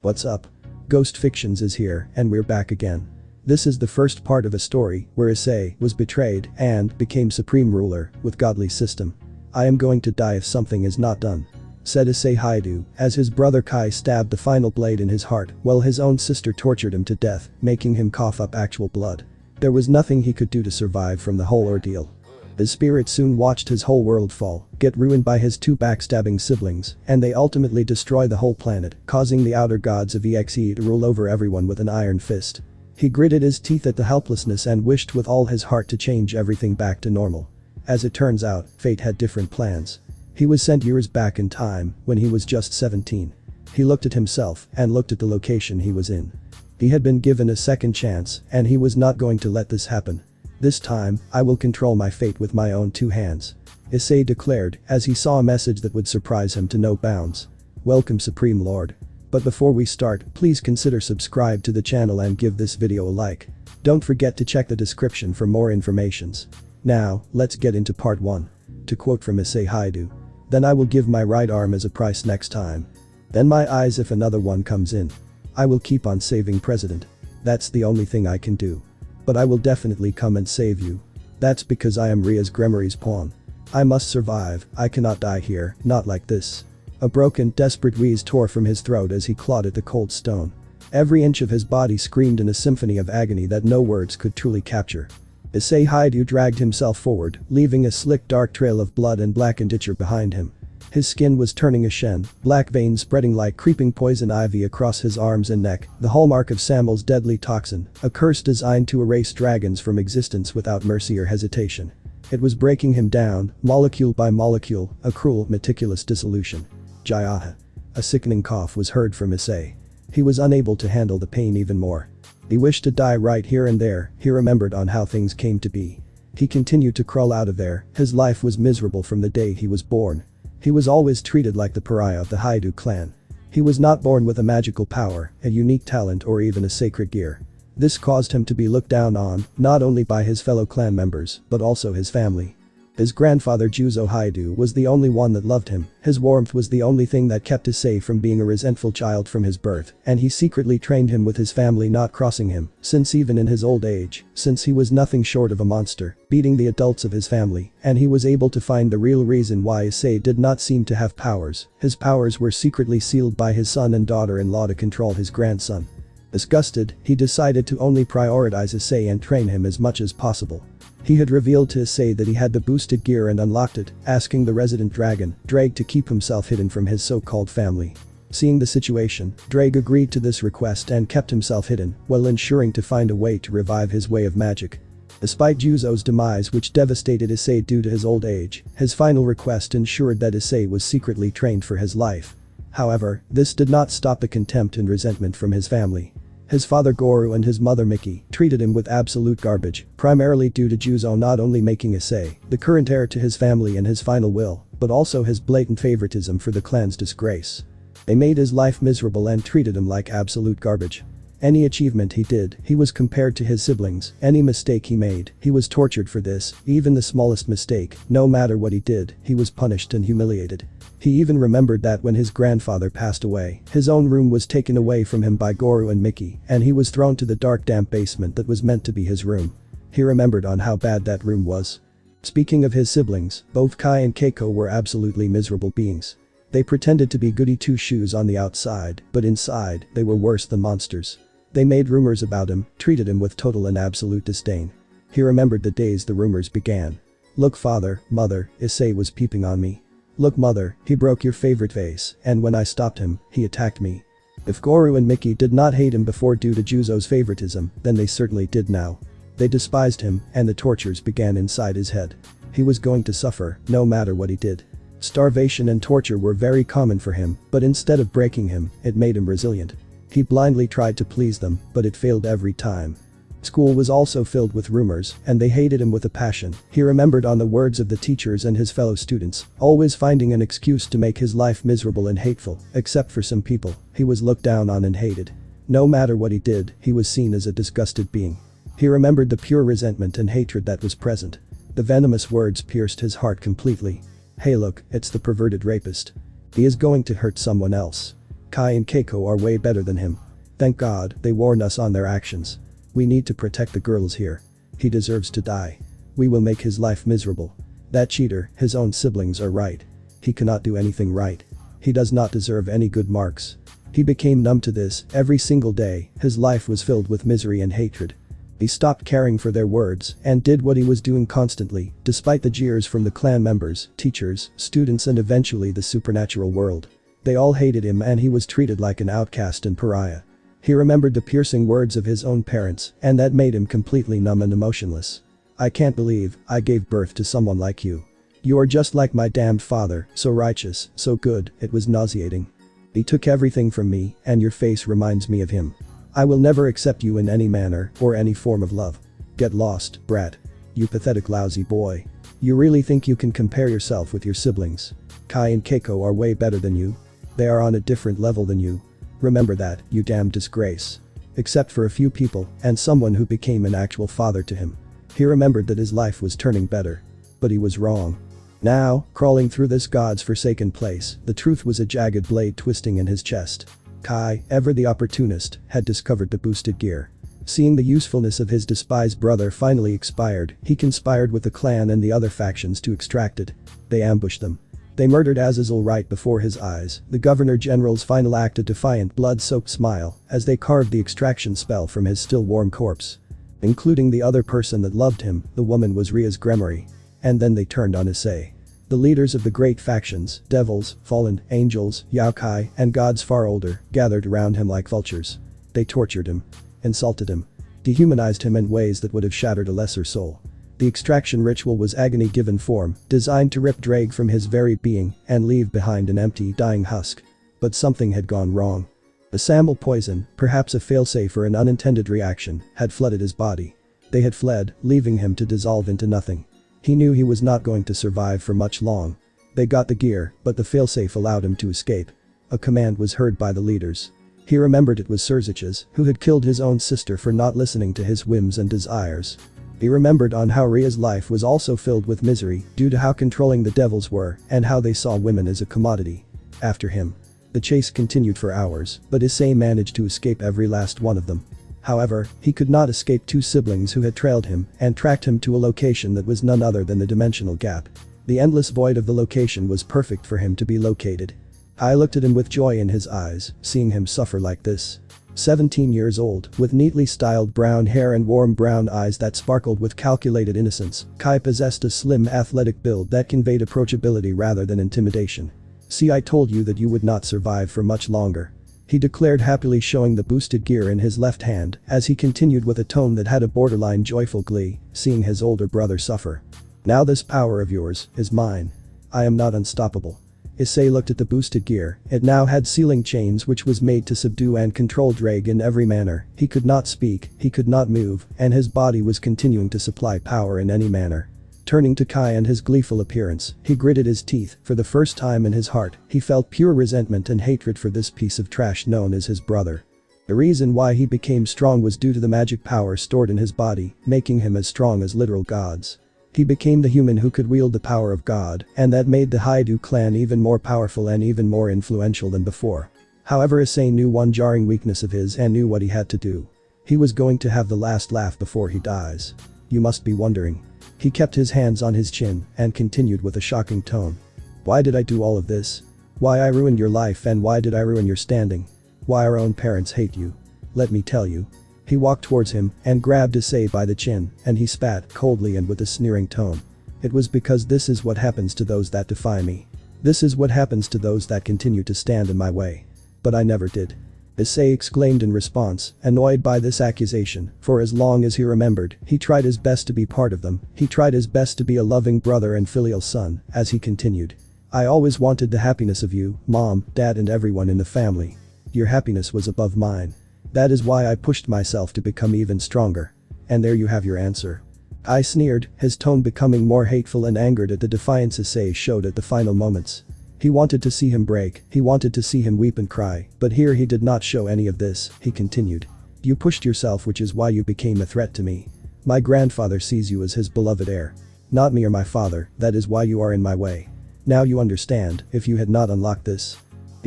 What's up? Ghost Fictions is here and we're back again. This is the first part of a story where Issei was betrayed and became supreme ruler with godly system. I am going to die if something is not done, said Issei Hyoudou as his brother Kai stabbed the final blade in his heart while his own sister tortured him to death, making him cough up actual blood. There was nothing he could do to survive from the whole ordeal. His spirit soon watched his whole world fall, get ruined by his two backstabbing siblings, and they ultimately destroy the whole planet, causing the outer gods of EXE to rule over everyone with an iron fist. He gritted his teeth at the helplessness and wished with all his heart to change everything back to normal. As it turns out, fate had different plans. He was sent years back in time, when he was just 17. He looked at himself and looked at the location he was in. He had been given a second chance, and he was not going to let this happen. This time, I will control my fate with my own two hands, Issei declared as he saw a message that would surprise him to no bounds. Welcome Supreme Lord. But before we start, please consider subscribe to the channel and give this video a like. Don't forget to check the description for more informations. Now, let's get into part 1. To quote from Issei Hyoudou. Then I will give my right arm as a price next time. Then my eyes if another one comes in. I will keep on saving President. That's the only thing I can do. But I will definitely come and save you. That's because I am Ria's Gremory's pawn. I must survive, I cannot die here, not like this. A broken, desperate wheeze tore from his throat as he clawed at the cold stone. Every inch of his body screamed in a symphony of agony that no words could truly capture. Issei Hyoudou dragged himself forward, leaving a slick dark trail of blood and blackened ichor behind him. His skin was turning ashen, black veins spreading like creeping poison ivy across his arms and neck, the hallmark of Samuel's deadly toxin, a curse designed to erase dragons from existence without mercy or hesitation. It was breaking him down, molecule by molecule, a cruel, meticulous dissolution. Jaya. A sickening cough was heard from Issei. He was unable to handle the pain even more. He wished to die right here and there, he remembered on how things came to be. He continued to crawl out of there, his life was miserable from the day he was born. He was always treated like the pariah of the Hyoudou clan. He was not born with a magical power, a unique talent or even a sacred gear. This caused him to be looked down on, not only by his fellow clan members, but also his family. His grandfather Issei Hyoudou was the only one that loved him, his warmth was the only thing that kept Issei from being a resentful child from his birth, and he secretly trained him with his family not crossing him, since even in his old age, since he was nothing short of a monster, beating the adults of his family, and he was able to find the real reason why Issei did not seem to have powers. His powers were secretly sealed by his son and daughter-in-law to control his grandson. Disgusted, he decided to only prioritize Issei and train him as much as possible. He had revealed to Issei that he had the boosted gear and unlocked it, asking the resident dragon, Drake, to keep himself hidden from his so-called family. Seeing the situation, Drake agreed to this request and kept himself hidden, while ensuring to find a way to revive his way of magic. Despite Juzou's demise which devastated Issei due to his old age, his final request ensured that Issei was secretly trained for his life. However, this did not stop the contempt and resentment from his family. His father Goru and his mother Miki treated him with absolute garbage, primarily due to Juzou not only making Issei the current heir to his family and his final will, but also his blatant favoritism for the clan's disgrace. They made his life miserable and treated him like absolute garbage. Any achievement he did, he was compared to his siblings, any mistake he made, he was tortured for this, even the smallest mistake, no matter what he did, he was punished and humiliated. He even remembered that when his grandfather passed away, his own room was taken away from him by Goru and Miki, and he was thrown to the dark damp basement that was meant to be his room. He remembered on how bad that room was. Speaking of his siblings, both Kai and Keiko were absolutely miserable beings. They pretended to be goody two-shoes on the outside, but inside, they were worse than monsters. They made rumors about him, treated him with total and absolute disdain. He remembered the days the rumors began. Look father, mother, Issei was peeping on me. Look mother, he broke your favorite vase, and when I stopped him, he attacked me. If Goru and Miki did not hate him before due to Juzou's favoritism, then they certainly did now. They despised him, and the tortures began inside his head. He was going to suffer, no matter what he did. Starvation and torture were very common for him, but instead of breaking him, it made him resilient. He blindly tried to please them, but it failed every time. School was also filled with rumors, and they hated him with a passion. He remembered on the words of the teachers and his fellow students, always finding an excuse to make his life miserable and hateful, except for some people, he was looked down on and hated. No matter what he did, he was seen as a disgusted being. He remembered the pure resentment and hatred that was present. The venomous words pierced his heart completely. Hey look, it's the perverted rapist. He is going to hurt someone else. Kai and Keiko are way better than him. Thank God, they warned us on their actions. We need to protect the girls here. He deserves to die. We will make his life miserable. That cheater, his own siblings are right. He cannot do anything right. He does not deserve any good marks. He became numb to this. Every single day, his life was filled with misery and hatred. He stopped caring for their words and did what he was doing constantly, despite the jeers from the clan members, teachers, students and eventually the supernatural world. They all hated him and he was treated like an outcast and pariah. He remembered the piercing words of his own parents, and that made him completely numb and emotionless. I can't believe I gave birth to someone like you. You are just like my damned father, so righteous, so good, it was nauseating. He took everything from me, and your face reminds me of him. I will never accept you in any manner or any form of love. Get lost, brat. You pathetic lousy boy. You really think you can compare yourself with your siblings? Kai and Keiko are way better than you. They are on a different level than you. Remember that, you damn disgrace. Except for a few people and someone who became an actual father to him. He remembered that his life was turning better. But he was wrong. Now, crawling through this God's forsaken place, the truth was a jagged blade twisting in his chest. Kai, ever the opportunist, had discovered the boosted gear. Seeing the usefulness of his despised brother finally expired, he conspired with the clan and the other factions to extract it. They ambushed them. They murdered Azazel right before his eyes. The Governor General's final act, a defiant, blood-soaked smile, as they carved the extraction spell from his still warm corpse. Including the other person that loved him, the woman was Ria's Gremory. And then they turned on Issei. The leaders of the great factions, devils, fallen, angels, yokai, and gods far older, gathered around him like vultures. They tortured him, insulted him, dehumanized him in ways that would have shattered a lesser soul. The extraction ritual was agony given form, designed to rip Drake from his very being and leave behind an empty, dying husk. But something had gone wrong. The Sample poison, perhaps a failsafe or an unintended reaction, had flooded his body. They had fled, leaving him to dissolve into nothing. He knew he was not going to survive for much long. They got the gear, but the failsafe allowed him to escape. A command was heard by the leaders. He remembered it was Surzich's, who had killed his own sister for not listening to his whims and desires. He remembered on how Ria's life was also filled with misery due to how controlling the devils were and how they saw women as a commodity. After him. The chase continued for hours, but Issei managed to escape every last one of them. However, he could not escape two siblings who had trailed him and tracked him to a location that was none other than the dimensional gap. The endless void of the location was perfect for him to be located. I looked at him with joy in his eyes, seeing him suffer like this. 17 years old, with neatly styled brown hair and warm brown eyes that sparkled with calculated innocence, Kai possessed a slim athletic build that conveyed approachability rather than intimidation. See, I told you that you would not survive for much longer. He declared happily, showing the boosted gear in his left hand as he continued with a tone that had a borderline joyful glee, seeing his older brother suffer. Now this power of yours is mine. I am not unstoppable. Issei looked at the boosted gear. It now had sealing chains which was made to subdue and control Drake in every manner. He could not speak, he could not move, and his body was continuing to supply power in any manner. Turning to Kai and his gleeful appearance, he gritted his teeth. For the first time in his heart, he felt pure resentment and hatred for this piece of trash known as his brother. The reason why he became strong was due to the magic power stored in his body, making him as strong as literal gods. He became the human who could wield the power of God, and that made the Hyoudou clan even more powerful and even more influential than before. However, Issei knew one jarring weakness of his and knew what he had to do. He was going to have the last laugh before he dies. You must be wondering. He kept his hands on his chin and continued with a shocking tone. Why did I do all of this? Why I ruined your life, and why did I ruin your standing? Why our own parents hate you? Let me tell you. He walked towards him and grabbed Issei by the chin, and he spat coldly and with a sneering tone. It was because this is what happens to those that defy me. This is what happens to those that continue to stand in my way. But I never did. Issei exclaimed in response, annoyed by this accusation. For as long as he remembered, he tried his best to be part of them. He tried his best to be a loving brother and filial son, as he continued. I always wanted the happiness of you, mom, dad and everyone in the family. Your happiness was above mine. That is why I pushed myself to become even stronger. And there you have your answer. I sneered, his tone becoming more hateful and angered at the defiance Issei showed at the final moments. He wanted to see him break, he wanted to see him weep and cry, but here he did not show any of this. He continued. You pushed yourself, which is why you became a threat to me. My grandfather sees you as his beloved heir. Not me or my father, that is why you are in my way. Now you understand. If you had not unlocked this.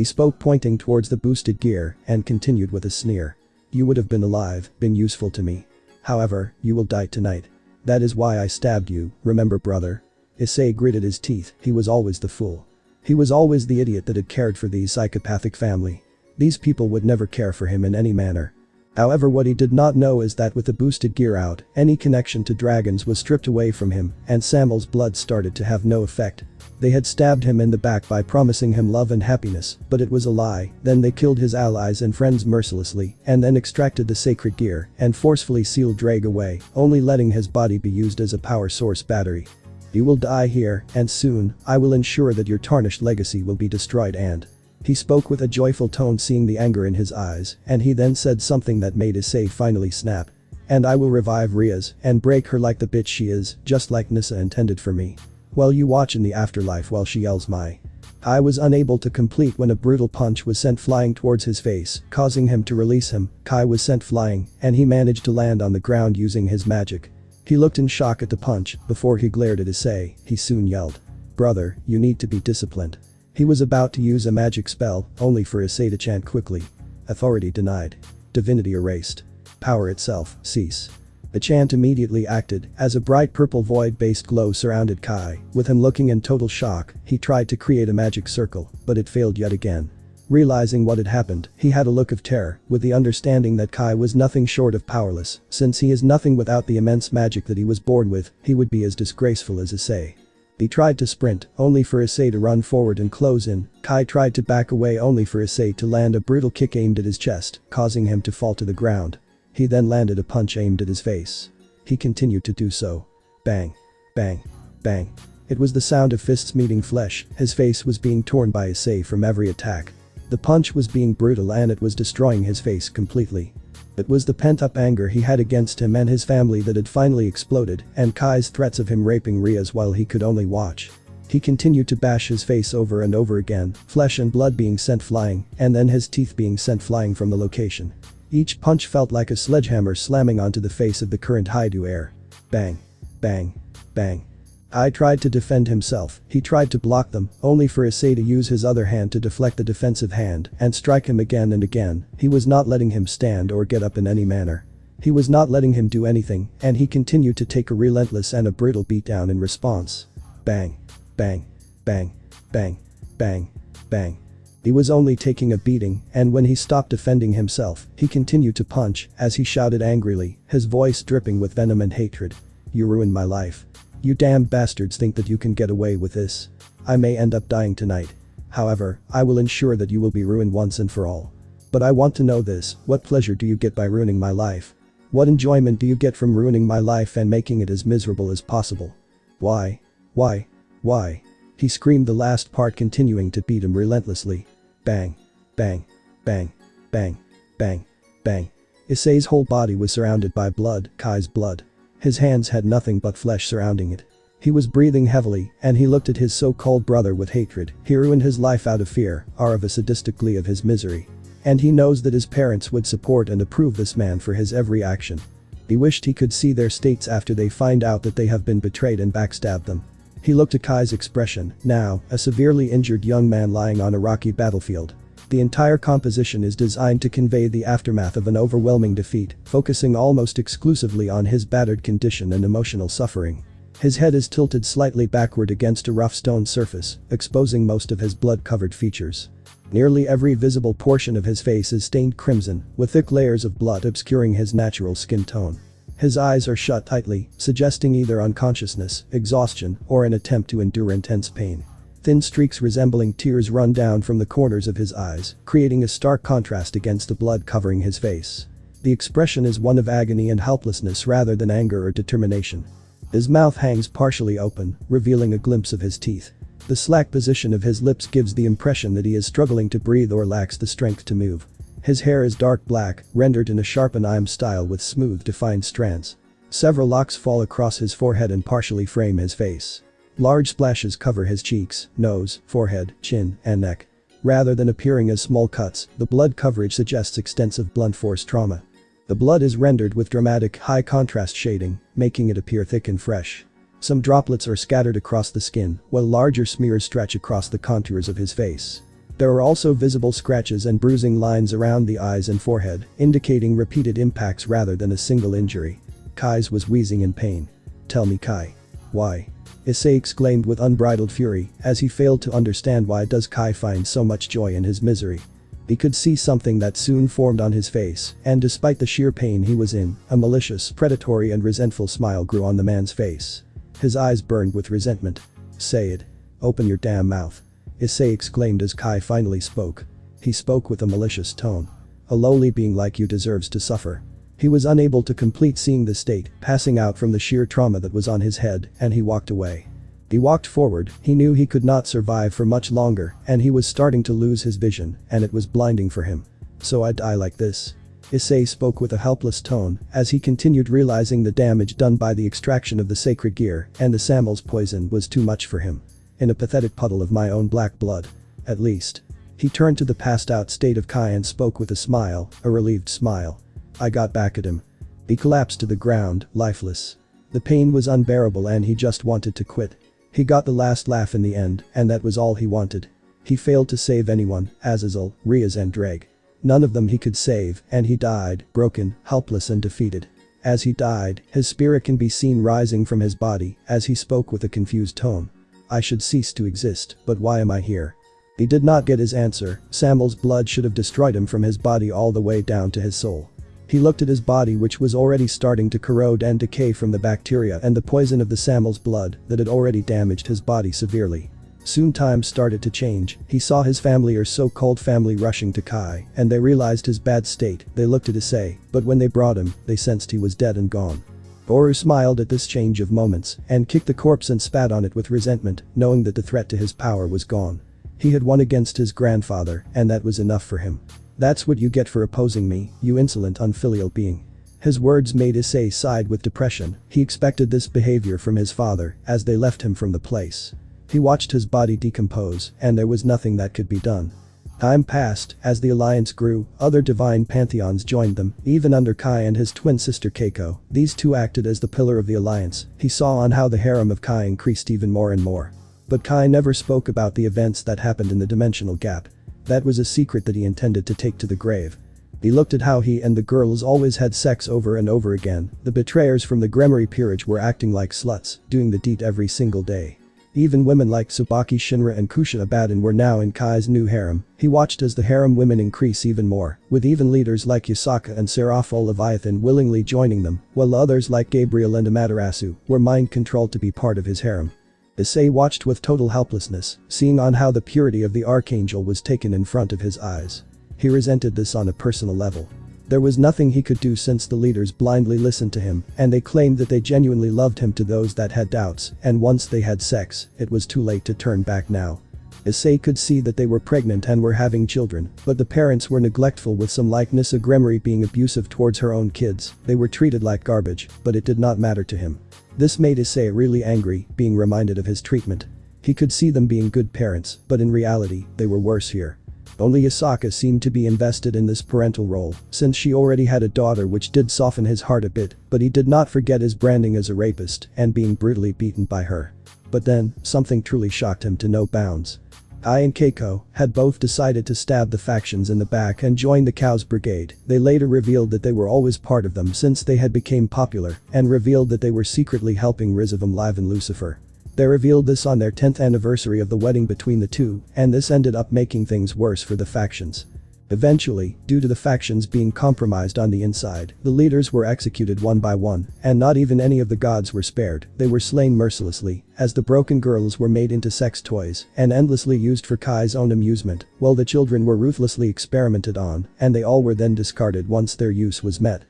He spoke pointing towards the boosted gear and continued with a sneer. You would have been alive, been useful to me. However, you will die tonight. That is why I stabbed you, remember brother? Issei gritted his teeth, he was always the fool. He was always the idiot that had cared for the psychopathic family. These people would never care for him in any manner. However, what he did not know is that with the boosted gear out, any connection to dragons was stripped away from him and Samuel's blood started to have no effect. They had stabbed him in the back by promising him love and happiness, but it was a lie. Then they killed his allies and friends mercilessly and then extracted the sacred gear and forcefully sealed Drake away, only letting his body be used as a power source battery. You will die here, and soon, I will ensure that your tarnished legacy will be destroyed and… He spoke with a joyful tone, seeing the anger in his eyes, and he then said something that made Issei finally snap. And I will revive Riaz and break her like the bitch she is, just like Nissa intended for me. Well, you watch in the afterlife while she yells my… I was unable to complete when a brutal punch was sent flying towards his face, causing him to release him. Kai was sent flying, and he managed to land on the ground using his magic. He looked in shock at the punch, before he glared at Issei, he soon yelled. Brother, you need to be disciplined. He was about to use a magic spell, only for Issei to chant quickly. Authority denied. Divinity erased. Power itself, cease. The chant immediately acted, as a bright purple void-based glow surrounded Kai. With him looking in total shock, he tried to create a magic circle, but it failed yet again. Realizing what had happened, he had a look of terror, with the understanding that Kai was nothing short of powerless. Since he is nothing without the immense magic that he was born with, he would be as disgraceful as Issei. He tried to sprint, only for Issei to run forward and close in. Kai tried to back away, only for Issei to land a brutal kick aimed at his chest, causing him to fall to the ground. He then landed a punch aimed at his face. He continued to do so. Bang. Bang. Bang. It was the sound of fists meeting flesh. His face was being torn by Issei from every attack. The punch was being brutal and it was destroying his face completely. It was the pent-up anger he had against him and his family that had finally exploded, and Kai's threats of him raping Riaz while he could only watch. He continued to bash his face over and over again, flesh and blood being sent flying, and then his teeth being sent flying from the location. Each punch felt like a sledgehammer slamming onto the face of the current Hyoudou heir. Bang. Bang. Bang. I tried to defend himself, he tried to block them, only for Issei to use his other hand to deflect the defensive hand and strike him again and again. He was not letting him stand or get up in any manner. He was not letting him do anything, and he continued to take a relentless and a brutal beatdown in response. Bang. Bang. Bang. Bang. Bang. Bang. He was only taking a beating, and when he stopped defending himself, he continued to punch, as he shouted angrily, his voice dripping with venom and hatred. You ruined my life. You damn bastards think that you can get away with this. I may end up dying tonight. However, I will ensure that you will be ruined once and for all. But I want to know this, what pleasure do you get by ruining my life? What enjoyment do you get from ruining my life and making it as miserable as possible? Why? Why? Why? He screamed the last part, continuing to beat him relentlessly. Bang. Bang. Bang. Bang. Bang. Bang. Issei's whole body was surrounded by blood, Kai's blood. His hands had nothing but flesh surrounding it. He was breathing heavily, and he looked at his so-called brother with hatred. He ruined his life out of fear, or of a sadistic glee of his misery. And he knows that his parents would support and approve this man for his every action. He wished he could see their states after they find out that they have been betrayed and backstabbed them. He looked at Kai's expression, now, a severely injured young man lying on a rocky battlefield. The entire composition is designed to convey the aftermath of an overwhelming defeat, focusing almost exclusively on his battered condition and emotional suffering. His head is tilted slightly backward against a rough stone surface, exposing most of his blood-covered features. Nearly every visible portion of his face is stained crimson, with thick layers of blood obscuring his natural skin tone. His eyes are shut tightly, suggesting either unconsciousness, exhaustion, or an attempt to endure intense pain. Thin streaks resembling tears run down from the corners of his eyes, creating a stark contrast against the blood covering his face. The expression is one of agony and helplessness rather than anger or determination. His mouth hangs partially open, revealing a glimpse of his teeth. The slack position of his lips gives the impression that he is struggling to breathe or lacks the strength to move. His hair is dark black, rendered in a sharp anime style with smooth defined strands. Several locks fall across his forehead and partially frame his face. Large splashes cover his cheeks, nose, forehead, chin, and neck. Rather than appearing as small cuts, the blood coverage suggests extensive blunt force trauma. The blood is rendered with dramatic, high-contrast shading, making it appear thick and fresh. Some droplets are scattered across the skin, while larger smears stretch across the contours of his face. There were also visible scratches and bruising lines around the eyes and forehead, indicating repeated impacts rather than a single injury. Kai's was wheezing in pain. "Tell me, Kai. Why?" Issei exclaimed with unbridled fury as he failed to understand why does Kai find so much joy in his misery. He could see something that soon formed on his face, and despite the sheer pain he was in, a malicious, predatory and resentful smile grew on the man's face. His eyes burned with resentment. "Say it. Open your damn mouth." Issei exclaimed as Kai finally spoke. He spoke with a malicious tone. "A lowly being like you deserves to suffer." He was unable to complete seeing the state, passing out from the sheer trauma that was on his head, and he walked away. He walked forward, he knew he could not survive for much longer, and he was starting to lose his vision, and it was blinding for him. "So I die like this?" Issei spoke with a helpless tone, as he continued realizing the damage done by the extraction of the sacred gear, and the Samuel's poison was too much for him. "In a pathetic puddle of my own black blood. At least." He turned to the passed out state of Kai and spoke with a smile, a relieved smile. "I got back at him." He collapsed to the ground, lifeless. The pain was unbearable and he just wanted to quit. He got the last laugh in the end, and that was all he wanted. He failed to save anyone, Azazel, Riaz and Dreg. None of them he could save, and he died, broken, helpless and defeated. As he died, his spirit can be seen rising from his body, as he spoke with a confused tone. "I should cease to exist, but why am I here?" He did not get his answer. Samuel's blood should have destroyed him from his body all the way down to his soul. He looked at his body, which was already starting to corrode and decay from the bacteria and the poison of the Samuel's blood that had already damaged his body severely. Soon times started to change. He saw his family or so-called family rushing to Kai, and they realized his bad state. They looked at Issei, but when they brought him, they sensed he was dead and gone. Boru smiled at this change of moments and kicked the corpse and spat on it with resentment, knowing that the threat to his power was gone. He had won against his grandfather, and that was enough for him. "That's what you get for opposing me, you insolent unfilial being." His words made Issei sigh with depression. He expected this behavior from his father as they left him from the place. He watched his body decompose, and there was nothing that could be done. Time passed. As the alliance grew, other divine pantheons joined them, even under Kai and his twin sister Keiko. These two acted as the pillar of the alliance. He saw on how the harem of Kai increased even more and more. But Kai never spoke about the events that happened in the dimensional gap. That was a secret that he intended to take to the grave. He looked at how he and the girls always had sex over and over again. The betrayers from the Gremory peerage were acting like sluts, doing the deed every single day. Even women like Tsubaki Shinra and Kushina Abaddon were now in Kai's new harem. He watched as the harem women increase even more, with even leaders like Yasaka and Seraphol Leviathan willingly joining them, while others like Gabriel and Amaterasu were mind-controlled to be part of his harem. Issei watched with total helplessness, seeing on how the purity of the archangel was taken in front of his eyes. He resented this on a personal level. There was nothing he could do since the leaders blindly listened to him, and they claimed that they genuinely loved him to those that had doubts, and once they had sex, it was too late to turn back now. Issei could see that they were pregnant and were having children, but the parents were neglectful, with some like Nissa Gremory being abusive towards her own kids. They were treated like garbage, but it did not matter to him. This made Issei really angry, being reminded of his treatment. He could see them being good parents, but in reality, they were worse here. Only Yasaka seemed to be invested in this parental role, since she already had a daughter, which did soften his heart a bit, but he did not forget his branding as a rapist and being brutally beaten by her. But then, something truly shocked him to no bounds. Ai and Keiko had both decided to stab the factions in the back and join the Cows Brigade. They later revealed that they were always part of them since they had become popular, and revealed that they were secretly helping RageRevan Live and Lucifer. They revealed this on their 10th anniversary of the wedding between the two, and this ended up making things worse for the factions. Eventually, due to the factions being compromised on the inside, the leaders were executed one by one, and not even any of the gods were spared. They were slain mercilessly, as the broken girls were made into sex toys and endlessly used for Kai's own amusement, while the children were ruthlessly experimented on, and they all were then discarded once their use was met.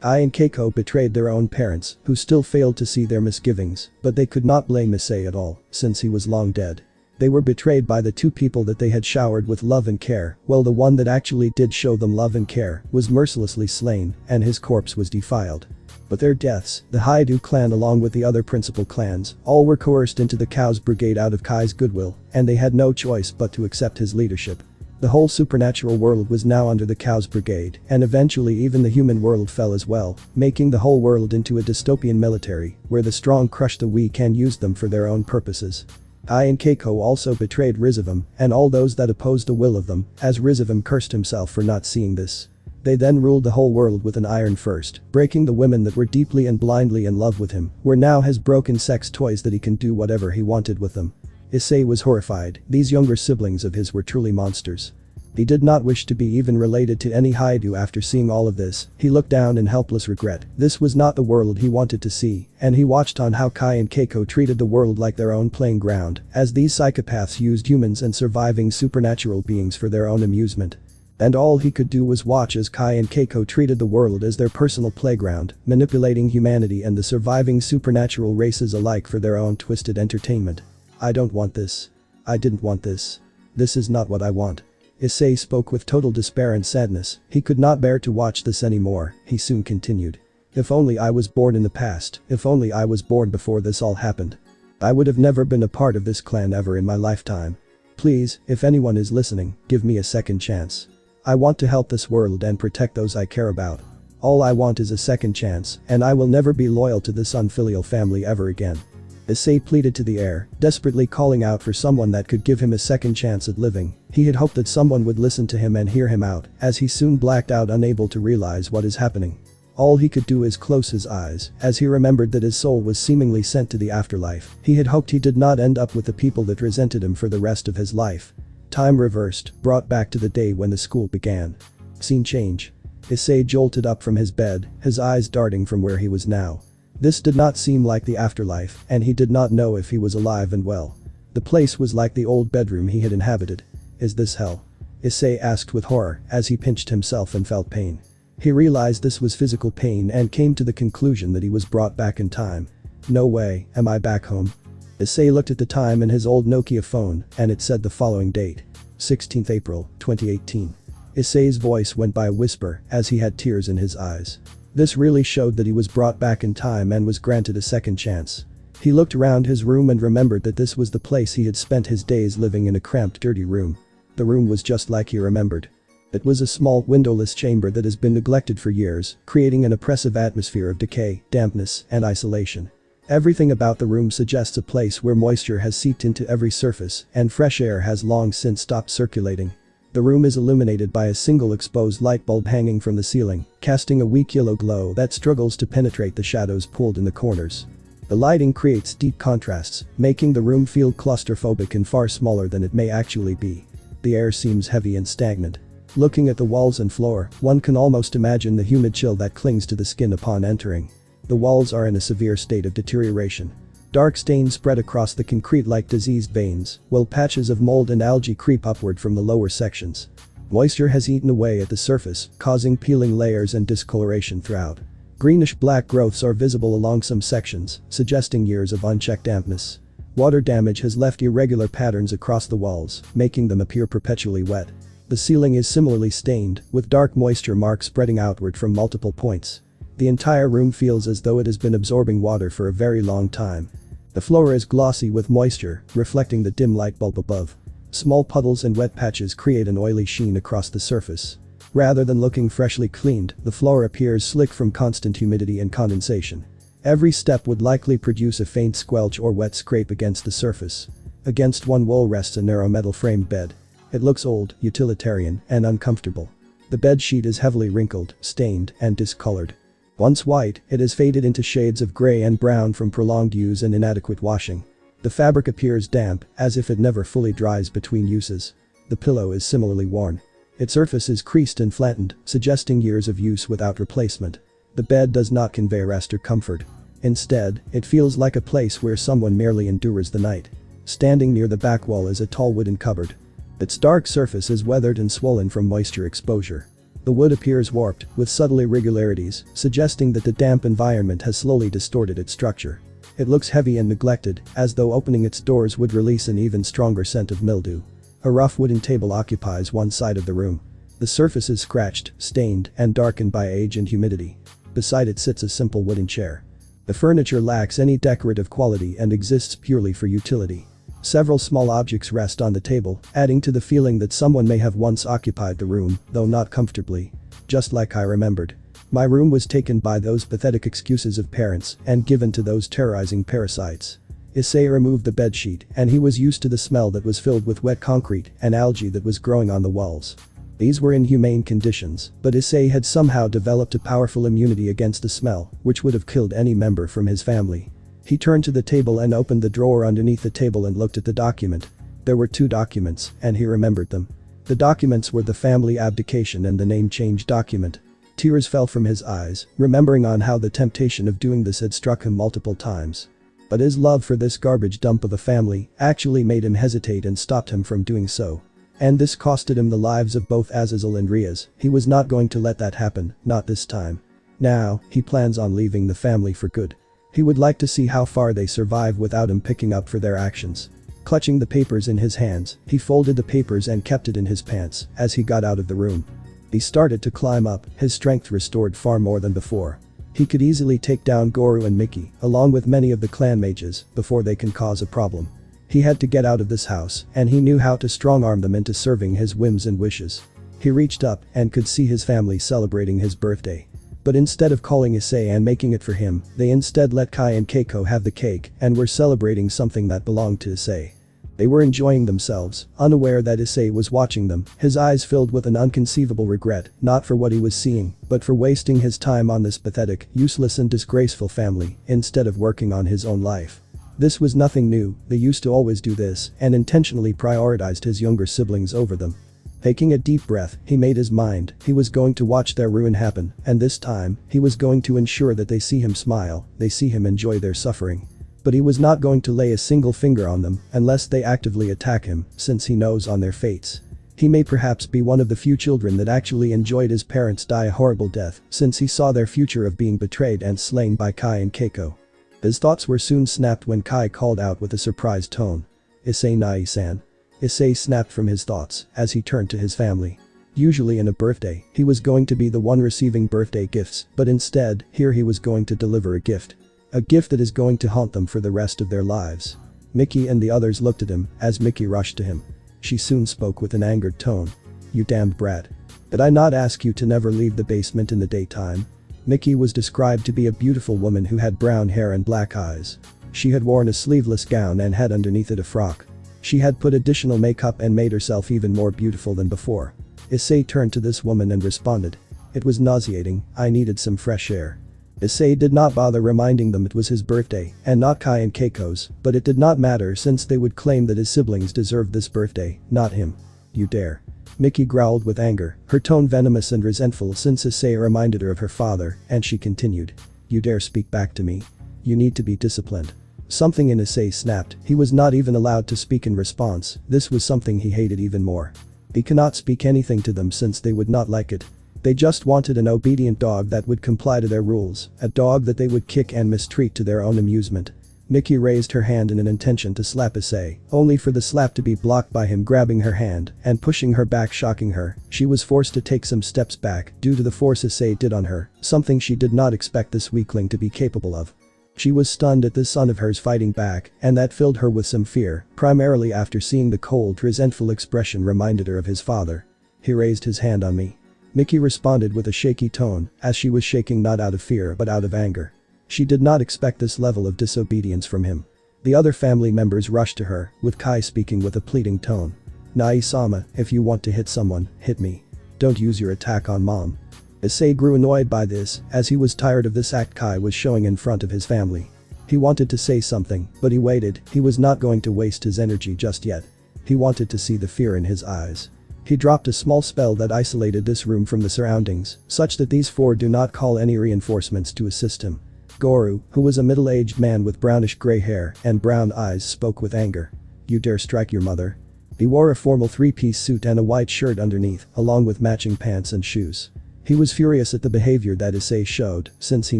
Ai and Keiko betrayed their own parents, who still failed to see their misgivings, but they could not blame Issei at all, since he was long dead. They were betrayed by the two people that they had showered with love and care, while the one that actually did show them love and care was mercilessly slain, and his corpse was defiled. But their deaths, the Hyoudou clan along with the other principal clans, all were coerced into the Cows Brigade out of Kai's goodwill, and they had no choice but to accept his leadership. The whole supernatural world was now under the Cows Brigade, and eventually even the human world fell as well, making the whole world into a dystopian military, where the strong crush the weak and use them for their own purposes. I and Keiko also betrayed RageRevan and all those that opposed the will of them, as RageRevan cursed himself for not seeing this. They then ruled the whole world with an iron fist, breaking the women that were deeply and blindly in love with him, were now his broken sex toys that he can do whatever he wanted with them. Issei was horrified, these younger siblings of his were truly monsters. He did not wish to be even related to any Hyoudou after seeing all of this, he looked down in helpless regret, this was not the world he wanted to see, and he watched on how Kai and Keiko treated the world like their own playing ground, as these psychopaths used humans and surviving supernatural beings for their own amusement. And all he could do was watch as Kai and Keiko treated the world as their personal playground, manipulating humanity and the surviving supernatural races alike for their own twisted entertainment. I don't want this. I didn't want this. This is not what I want. Issei spoke with total despair and sadness, he could not bear to watch this anymore, he soon continued. If only I was born in the past, if only I was born before this all happened. I would have never been a part of this clan ever in my lifetime. Please, if anyone is listening, give me a second chance. I want to help this world and protect those I care about. All I want is a second chance, and I will never be loyal to this unfilial family ever again. Issei pleaded to the air, desperately calling out for someone that could give him a second chance at living. He had hoped that someone would listen to him and hear him out, as he soon blacked out unable to realize what is happening. All he could do is close his eyes, as he remembered that his soul was seemingly sent to the afterlife. He had hoped he did not end up with the people that resented him for the rest of his life. Time reversed, brought back to the day when the school began. Scene change. Issei jolted up from his bed, his eyes darting from where he was now. This did not seem like the afterlife, and he did not know if he was alive and well. The place was like the old bedroom he had inhabited. Is this hell? Issei asked with horror, as he pinched himself and felt pain. He realized this was physical pain and came to the conclusion that he was brought back in time. No way, am I back home? Issei looked at the time in his old Nokia phone, and it said the following date. 16th April, 2018. Issei's voice went by a whisper, as he had tears in his eyes. This really showed that he was brought back in time and was granted a second chance. He looked around his room and remembered that this was the place he had spent his days living in a cramped, dirty room. The room was just like he remembered. It was a small, windowless chamber that has been neglected for years, creating an oppressive atmosphere of decay, dampness, and isolation. Everything about the room suggests a place where moisture has seeped into every surface and fresh air has long since stopped circulating. The room is illuminated by a single exposed light bulb hanging from the ceiling, casting a weak yellow glow that struggles to penetrate the shadows pulled in the corners. The lighting creates deep contrasts, making the room feel claustrophobic and far smaller than it may actually be. The air seems heavy and stagnant. Looking at the walls and floor, one can almost imagine the humid chill that clings to the skin upon entering. The walls are in a severe state of deterioration. Dark stains spread across the concrete like diseased veins, while patches of mold and algae creep upward from the lower sections. Moisture has eaten away at the surface, causing peeling layers and discoloration throughout. Greenish-black growths are visible along some sections, suggesting years of unchecked dampness. Water damage has left irregular patterns across the walls, making them appear perpetually wet. The ceiling is similarly stained, with dark moisture marks spreading outward from multiple points. The entire room feels as though it has been absorbing water for a very long time. The floor is glossy with moisture, reflecting the dim light bulb above. Small puddles and wet patches create an oily sheen across the surface. Rather than looking freshly cleaned, the floor appears slick from constant humidity and condensation. Every step would likely produce a faint squelch or wet scrape against the surface. Against one wall rests a narrow metal-framed bed. It looks old, utilitarian, and uncomfortable. The bed sheet is heavily wrinkled, stained, and discolored. Once white, it has faded into shades of gray and brown from prolonged use and inadequate washing. The fabric appears damp, as if it never fully dries between uses. The pillow is similarly worn. Its surface is creased and flattened, suggesting years of use without replacement. The bed does not convey rest or comfort. Instead, it feels like a place where someone merely endures the night. Standing near the back wall is a tall wooden cupboard. Its dark surface is weathered and swollen from moisture exposure. The wood appears warped, with subtle irregularities, suggesting that the damp environment has slowly distorted its structure. It looks heavy and neglected, as though opening its doors would release an even stronger scent of mildew. A rough wooden table occupies one side of the room. The surface is scratched, stained, and darkened by age and humidity. Beside it sits a simple wooden chair. The furniture lacks any decorative quality and exists purely for utility. Several small objects rest on the table, adding to the feeling that someone may have once occupied the room, though not comfortably. Just like I remembered. My room was taken by those pathetic excuses of parents and given to those terrorizing parasites. Issei removed the bedsheet and he was used to the smell that was filled with wet concrete and algae that was growing on the walls. These were inhumane conditions, but Issei had somehow developed a powerful immunity against the smell, which would have killed any member from his family. He turned to the table and opened the drawer underneath the table and looked at the document. There were 2 documents, and he remembered them. The documents were the family abdication and the name change document. Tears fell from his eyes, remembering on how the temptation of doing this had struck him multiple times. But his love for this garbage dump of a family actually made him hesitate and stopped him from doing so. And this costed him the lives of both Azazel and Riaz. He was not going to let that happen, not this time. Now, he plans on leaving the family for good. He would like to see how far they survive without him picking up for their actions. Clutching the papers in his hands, he folded the papers and kept it in his pants as he got out of the room. He started to climb up, his strength restored far more than before. He could easily take down Goro and Mickey, along with many of the clan mages, before they can cause a problem. He had to get out of this house, and he knew how to strong-arm them into serving his whims and wishes. He reached up and could see his family celebrating his birthday. But instead of calling Issei and making it for him, they instead let Kai and Keiko have the cake and were celebrating something that belonged to Issei. They were enjoying themselves, unaware that Issei was watching them, his eyes filled with an inconceivable regret, not for what he was seeing, but for wasting his time on this pathetic, useless and disgraceful family, instead of working on his own life. This was nothing new, they used to always do this and intentionally prioritized his younger siblings over them. Taking a deep breath, he made his mind, he was going to watch their ruin happen, and this time, he was going to ensure that they see him smile, they see him enjoy their suffering. But he was not going to lay a single finger on them unless they actively attack him, since he knows on their fates. He may perhaps be one of the few children that actually enjoyed his parents die a horrible death, since he saw their future of being betrayed and slain by Kai and Keiko. His thoughts were soon snapped when Kai called out with a surprised tone. "Issei Nai-san." Issei snapped from his thoughts as he turned to his family. Usually in a birthday, he was going to be the one receiving birthday gifts, but instead, here he was going to deliver a gift. A gift that is going to haunt them for the rest of their lives. Mickey and the others looked at him as Mickey rushed to him. She soon spoke with an angered tone. "You damned brat. Did I not ask you to never leave the basement in the daytime?" Mickey was described to be a beautiful woman who had brown hair and black eyes. She had worn a sleeveless gown and had underneath it a frock. She had put additional makeup and made herself even more beautiful than before. Issei turned to this woman and responded. "It was nauseating, I needed some fresh air." Issei did not bother reminding them it was his birthday and not Kai and Keiko's, but it did not matter since they would claim that his siblings deserved this birthday, not him. "You dare." Mickey growled with anger, her tone venomous and resentful since Issei reminded her of her father, and she continued. "You dare speak back to me? You need to be disciplined." Something in Issei snapped, he was not even allowed to speak in response, this was something he hated even more. He cannot speak anything to them since they would not like it. They just wanted an obedient dog that would comply to their rules, a dog that they would kick and mistreat to their own amusement. Mickey raised her hand in an intention to slap Issei, only for the slap to be blocked by him grabbing her hand and pushing her back, shocking her. She was forced to take some steps back due to the force Issei did on her, something she did not expect this weakling to be capable of. She was stunned at this son of hers fighting back, and that filled her with some fear, primarily after seeing the cold, resentful expression reminded her of his father. "He raised his hand on me." Mickey responded with a shaky tone, as she was shaking not out of fear but out of anger. She did not expect this level of disobedience from him. The other family members rushed to her, with Kai speaking with a pleading tone. "Nai-sama, if you want to hit someone, hit me. Don't use your attack on mom." Issei grew annoyed by this, as he was tired of this act Kai was showing in front of his family. He wanted to say something, but he waited, he was not going to waste his energy just yet. He wanted to see the fear in his eyes. He dropped a small spell that isolated this room from the surroundings, such that these four do not call any reinforcements to assist him. Goro, who was a middle-aged man with brownish gray hair and brown eyes, spoke with anger. "You dare strike your mother?" He wore a formal three-piece suit and a white shirt underneath, along with matching pants and shoes. He was furious at the behavior that Issei showed, since he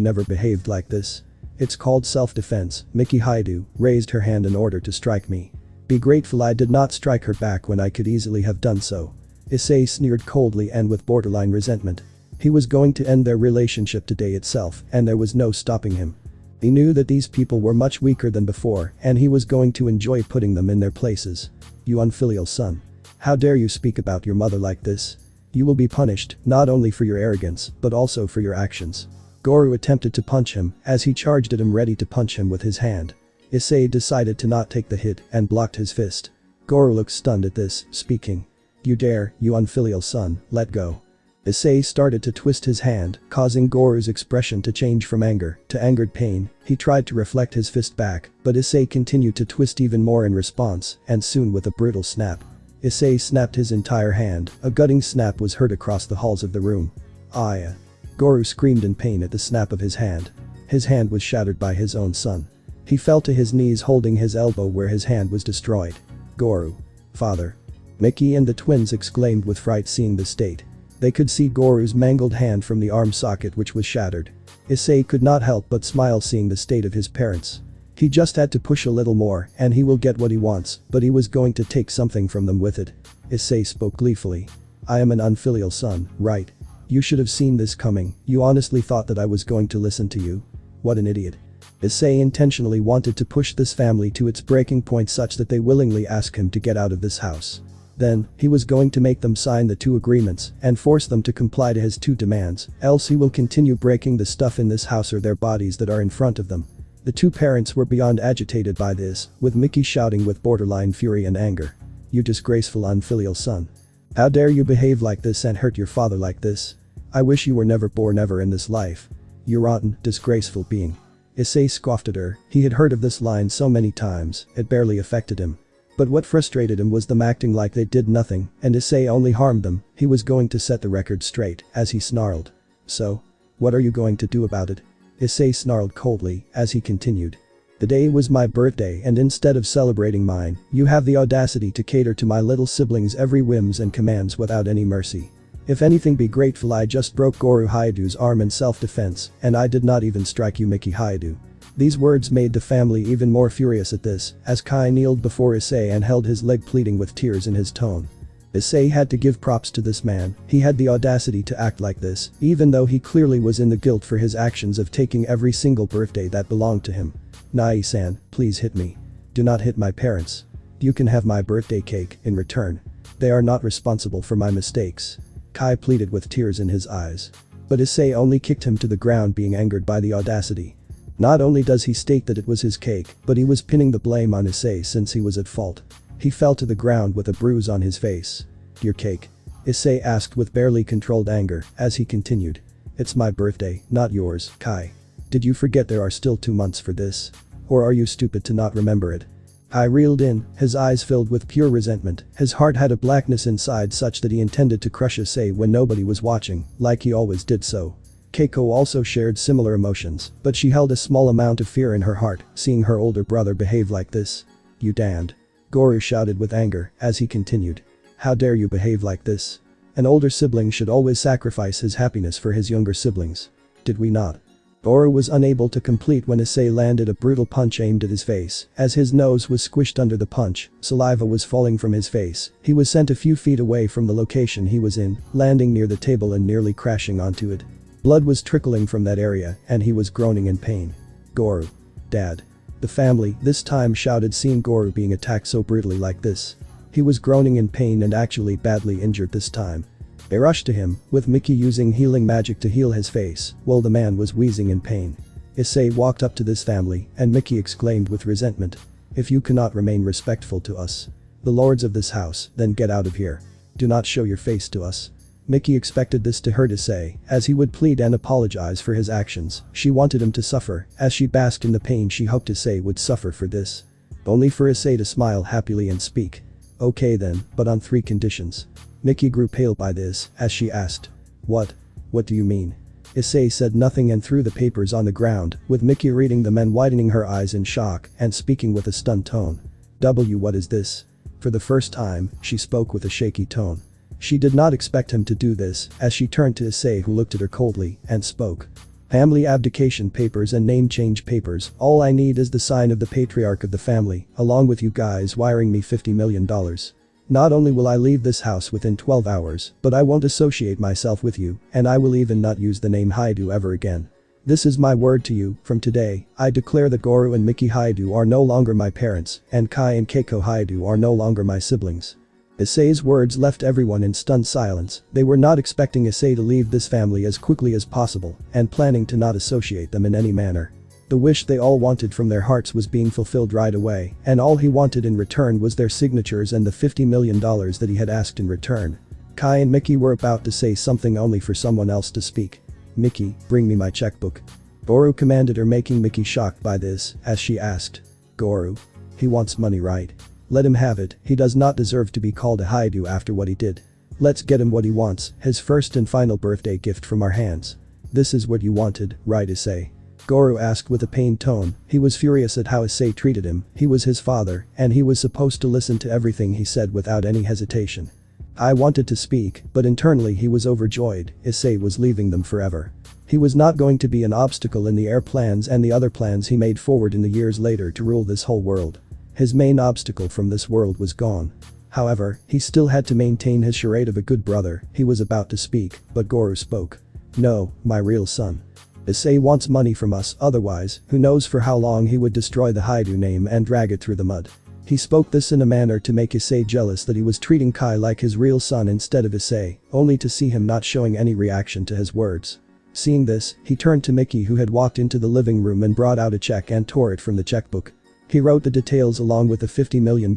never behaved like this. "It's called self-defense." Issei Hyoudou raised her hand in order to strike me. "Be grateful I did not strike her back when I could easily have done so." Issei sneered coldly and with borderline resentment. He was going to end their relationship today itself, and there was no stopping him. He knew that these people were much weaker than before, and he was going to enjoy putting them in their places. "You unfilial son. How dare you speak about your mother like this? You will be punished, not only for your arrogance, but also for your actions." Goro attempted to punch him, as he charged at him ready to punch him with his hand. Issei decided to not take the hit and blocked his fist. Goro looked stunned at this, speaking. You dare, you unfilial son, let go. Issei started to twist his hand, causing Goro's expression to change from anger to angered pain. He tried to reflect his fist back, but Issei continued to twist even more in response, and soon with a brutal snap. Issei snapped his entire hand, a gutting snap was heard across the halls of the room. Aya. Goro screamed in pain at the snap of his hand. His hand was shattered by his own son. He fell to his knees holding his elbow where his hand was destroyed. Goro. Father. Mickey and the twins exclaimed with fright seeing the state. They could see Goro's mangled hand from the arm socket which was shattered. Issei could not help but smile seeing the state of his parents. He just had to push a little more and he will get what he wants, but he was going to take something from them with it. Issei spoke gleefully. I am an unfilial son, right? You should have seen this coming. You honestly thought that I was going to listen to you? What an idiot. Issei intentionally wanted to push this family to its breaking point such that they willingly ask him to get out of this house. Then, he was going to make them sign the 2 agreements and force them to comply to his 2 demands, else he will continue breaking the stuff in this house or their bodies that are in front of them. The 2 parents were beyond agitated by this, with Mickey shouting with borderline fury and anger. You disgraceful unfilial son. How dare you behave like this and hurt your father like this? I wish you were never born ever in this life. You rotten, disgraceful being. Issei scoffed at her. He had heard of this line so many times, it barely affected him. But what frustrated him was them acting like they did nothing, and Issei only harmed them. He was going to set the record straight, as he snarled. So? What are you going to do about it? Issei snarled coldly, as he continued. The day was my birthday and instead of celebrating mine, you have the audacity to cater to my little siblings' every whims and commands without any mercy. If anything be grateful I just broke Goro Hyoudu's arm in self-defense, and I did not even strike you Mickey Hyoudou. These words made the family even more furious at this, as Kai kneeled before Issei and held his leg pleading with tears in his tone. Issei had to give props to this man, he had the audacity to act like this, even though he clearly was in the guilt for his actions of taking every single birthday that belonged to him. Nai-san, please hit me. Do not hit my parents. You can have my birthday cake in return. They are not responsible for my mistakes. Kai pleaded with tears in his eyes. But Issei only kicked him to the ground being angered by the audacity. Not only does he state that it was his cake, but he was pinning the blame on Issei since he was at fault. He fell to the ground with a bruise on his face. Your cake? Issei asked with barely controlled anger as he continued. It's my birthday, not yours, Kai. Did you forget there are still 2 months for this? Or are you stupid to not remember it? Kai reeled in, his eyes filled with pure resentment, his heart had a blackness inside such that he intended to crush Issei when nobody was watching, like he always did so. Keiko also shared similar emotions, but she held a small amount of fear in her heart, seeing her older brother behave like this. You damned. Goro shouted with anger, as he continued. How dare you behave like this? An older sibling should always sacrifice his happiness for his younger siblings. Did we not? Goro was unable to complete when Issei landed a brutal punch aimed at his face, as his nose was squished under the punch, saliva was falling from his face, he was sent a few feet away from the location he was in, landing near the table and nearly crashing onto it. Blood was trickling from that area, and he was groaning in pain. Goro. Dad. The family, this time shouted seeing Goro being attacked so brutally like this. He was groaning in pain and actually badly injured this time. They rushed to him, with Mickey using healing magic to heal his face, while the man was wheezing in pain. Issei walked up to this family, and Mickey exclaimed with resentment. If you cannot remain respectful to us, the lords of this house, then get out of here. Do not show your face to us. Mickey expected this to hurt Issei, as he would plead and apologize for his actions. She wanted him to suffer, as she basked in the pain she hoped Issei would suffer for this. Only for Issei to smile happily and speak. Okay then, but on 3 conditions. Mickey grew pale by this, as she asked. What? What do you mean? Issei said nothing and threw the papers on the ground, with Mickey reading them and widening her eyes in shock and speaking with a stunned tone. What is this? For the first time, she spoke with a shaky tone. She did not expect him to do this, as she turned to Issei who looked at her coldly and spoke. Family abdication papers and name change papers, all I need is the sign of the patriarch of the family, along with you guys wiring me $50 million. Not only will I leave this house within 12 hours, but I won't associate myself with you, and I will even not use the name Hyoudou ever again. This is my word to you, from today, I declare that Goro and Mickey Hyoudou are no longer my parents, and Kai and Keiko Hyoudou are no longer my siblings. Issei's words left everyone in stunned silence. They were not expecting Issei to leave this family as quickly as possible, and planning to not associate them in any manner. The wish they all wanted from their hearts was being fulfilled right away, and all he wanted in return was their signatures and the $50 million that he had asked in return. Kai and Mickey were about to say something only for someone else to speak. "Mickey, bring me my checkbook." Goro commanded her, making Mickey shocked by this, as she asked. "Goro? He wants money, right? Let him have it, he does not deserve to be called a Hyoudou after what he did. Let's get him what he wants, his first and final birthday gift from our hands." "This is what you wanted, right, Issei?" Goro asked with a pained tone. He was furious at how Issei treated him. He was his father, and he was supposed to listen to everything he said without any hesitation. I wanted to speak, but internally he was overjoyed. Issei was leaving them forever. He was not going to be an obstacle in the heir plans and the other plans he made forward in the years later to rule this whole world. His main obstacle from this world was gone. However, he still had to maintain his charade of a good brother. He was about to speak, but Goro spoke. "No, my real son. Issei wants money from us, otherwise, who knows for how long he would destroy the Hyoudou name and drag it through the mud." He spoke this in a manner to make Issei jealous that he was treating Kai like his real son instead of Issei, only to see him not showing any reaction to his words. Seeing this, he turned to Mickey, who had walked into the living room and brought out a check and tore it from the checkbook. He wrote the details along with the $50 million,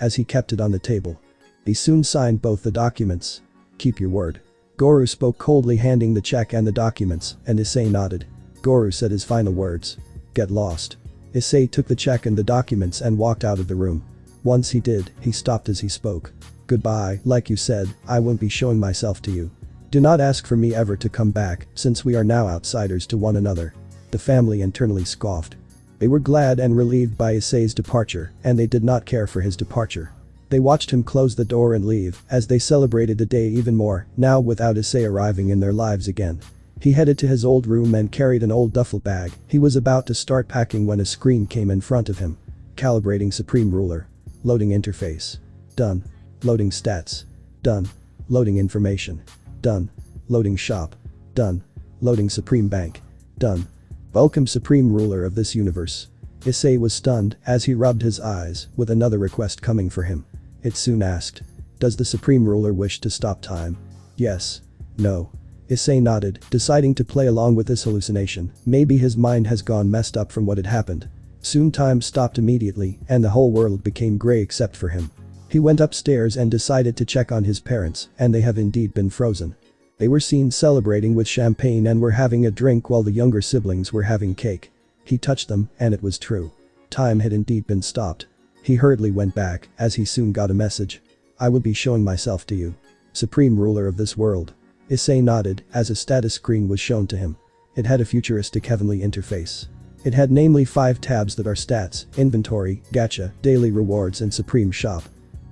as he kept it on the table. He soon signed both the documents. "Keep your word." Goro spoke coldly, handing the check and the documents, and Issei nodded. Goro said his final words. "Get lost." Issei took the check and the documents and walked out of the room. Once he did, he stopped as he spoke. "Goodbye, like you said, I won't be showing myself to you. Do not ask for me ever to come back, since we are now outsiders to one another." The family internally scoffed. They were glad and relieved by Issei's departure, and they did not care for his departure. They watched him close the door and leave, as they celebrated the day even more, now without Issei arriving in their lives again. He headed to his old room and carried an old duffel bag. He was about to start packing when a screen came in front of him. Calibrating Supreme Ruler. Loading interface. Done. Loading stats. Done. Loading information. Done. Loading shop. Done. Loading Supreme Bank. Done. Welcome, Supreme Ruler of this universe. Issei was stunned as he rubbed his eyes, with another request coming for him. It soon asked. "Does the Supreme Ruler wish to stop time?" "Yes." "No." Issei nodded, deciding to play along with this hallucination. Maybe his mind has gone messed up from what had happened. Soon time stopped immediately, and the whole world became grey except for him. He went upstairs and decided to check on his parents, and they have indeed been frozen. They were seen celebrating with champagne and were having a drink while the younger siblings were having cake. He touched them, and it was true. Time had indeed been stopped. He hurriedly went back, as he soon got a message. "I will be showing myself to you. Supreme Ruler of this world." Issei nodded, as a status screen was shown to him. It had a futuristic heavenly interface. It had namely 5 tabs that are stats, inventory, gacha, daily rewards and supreme shop.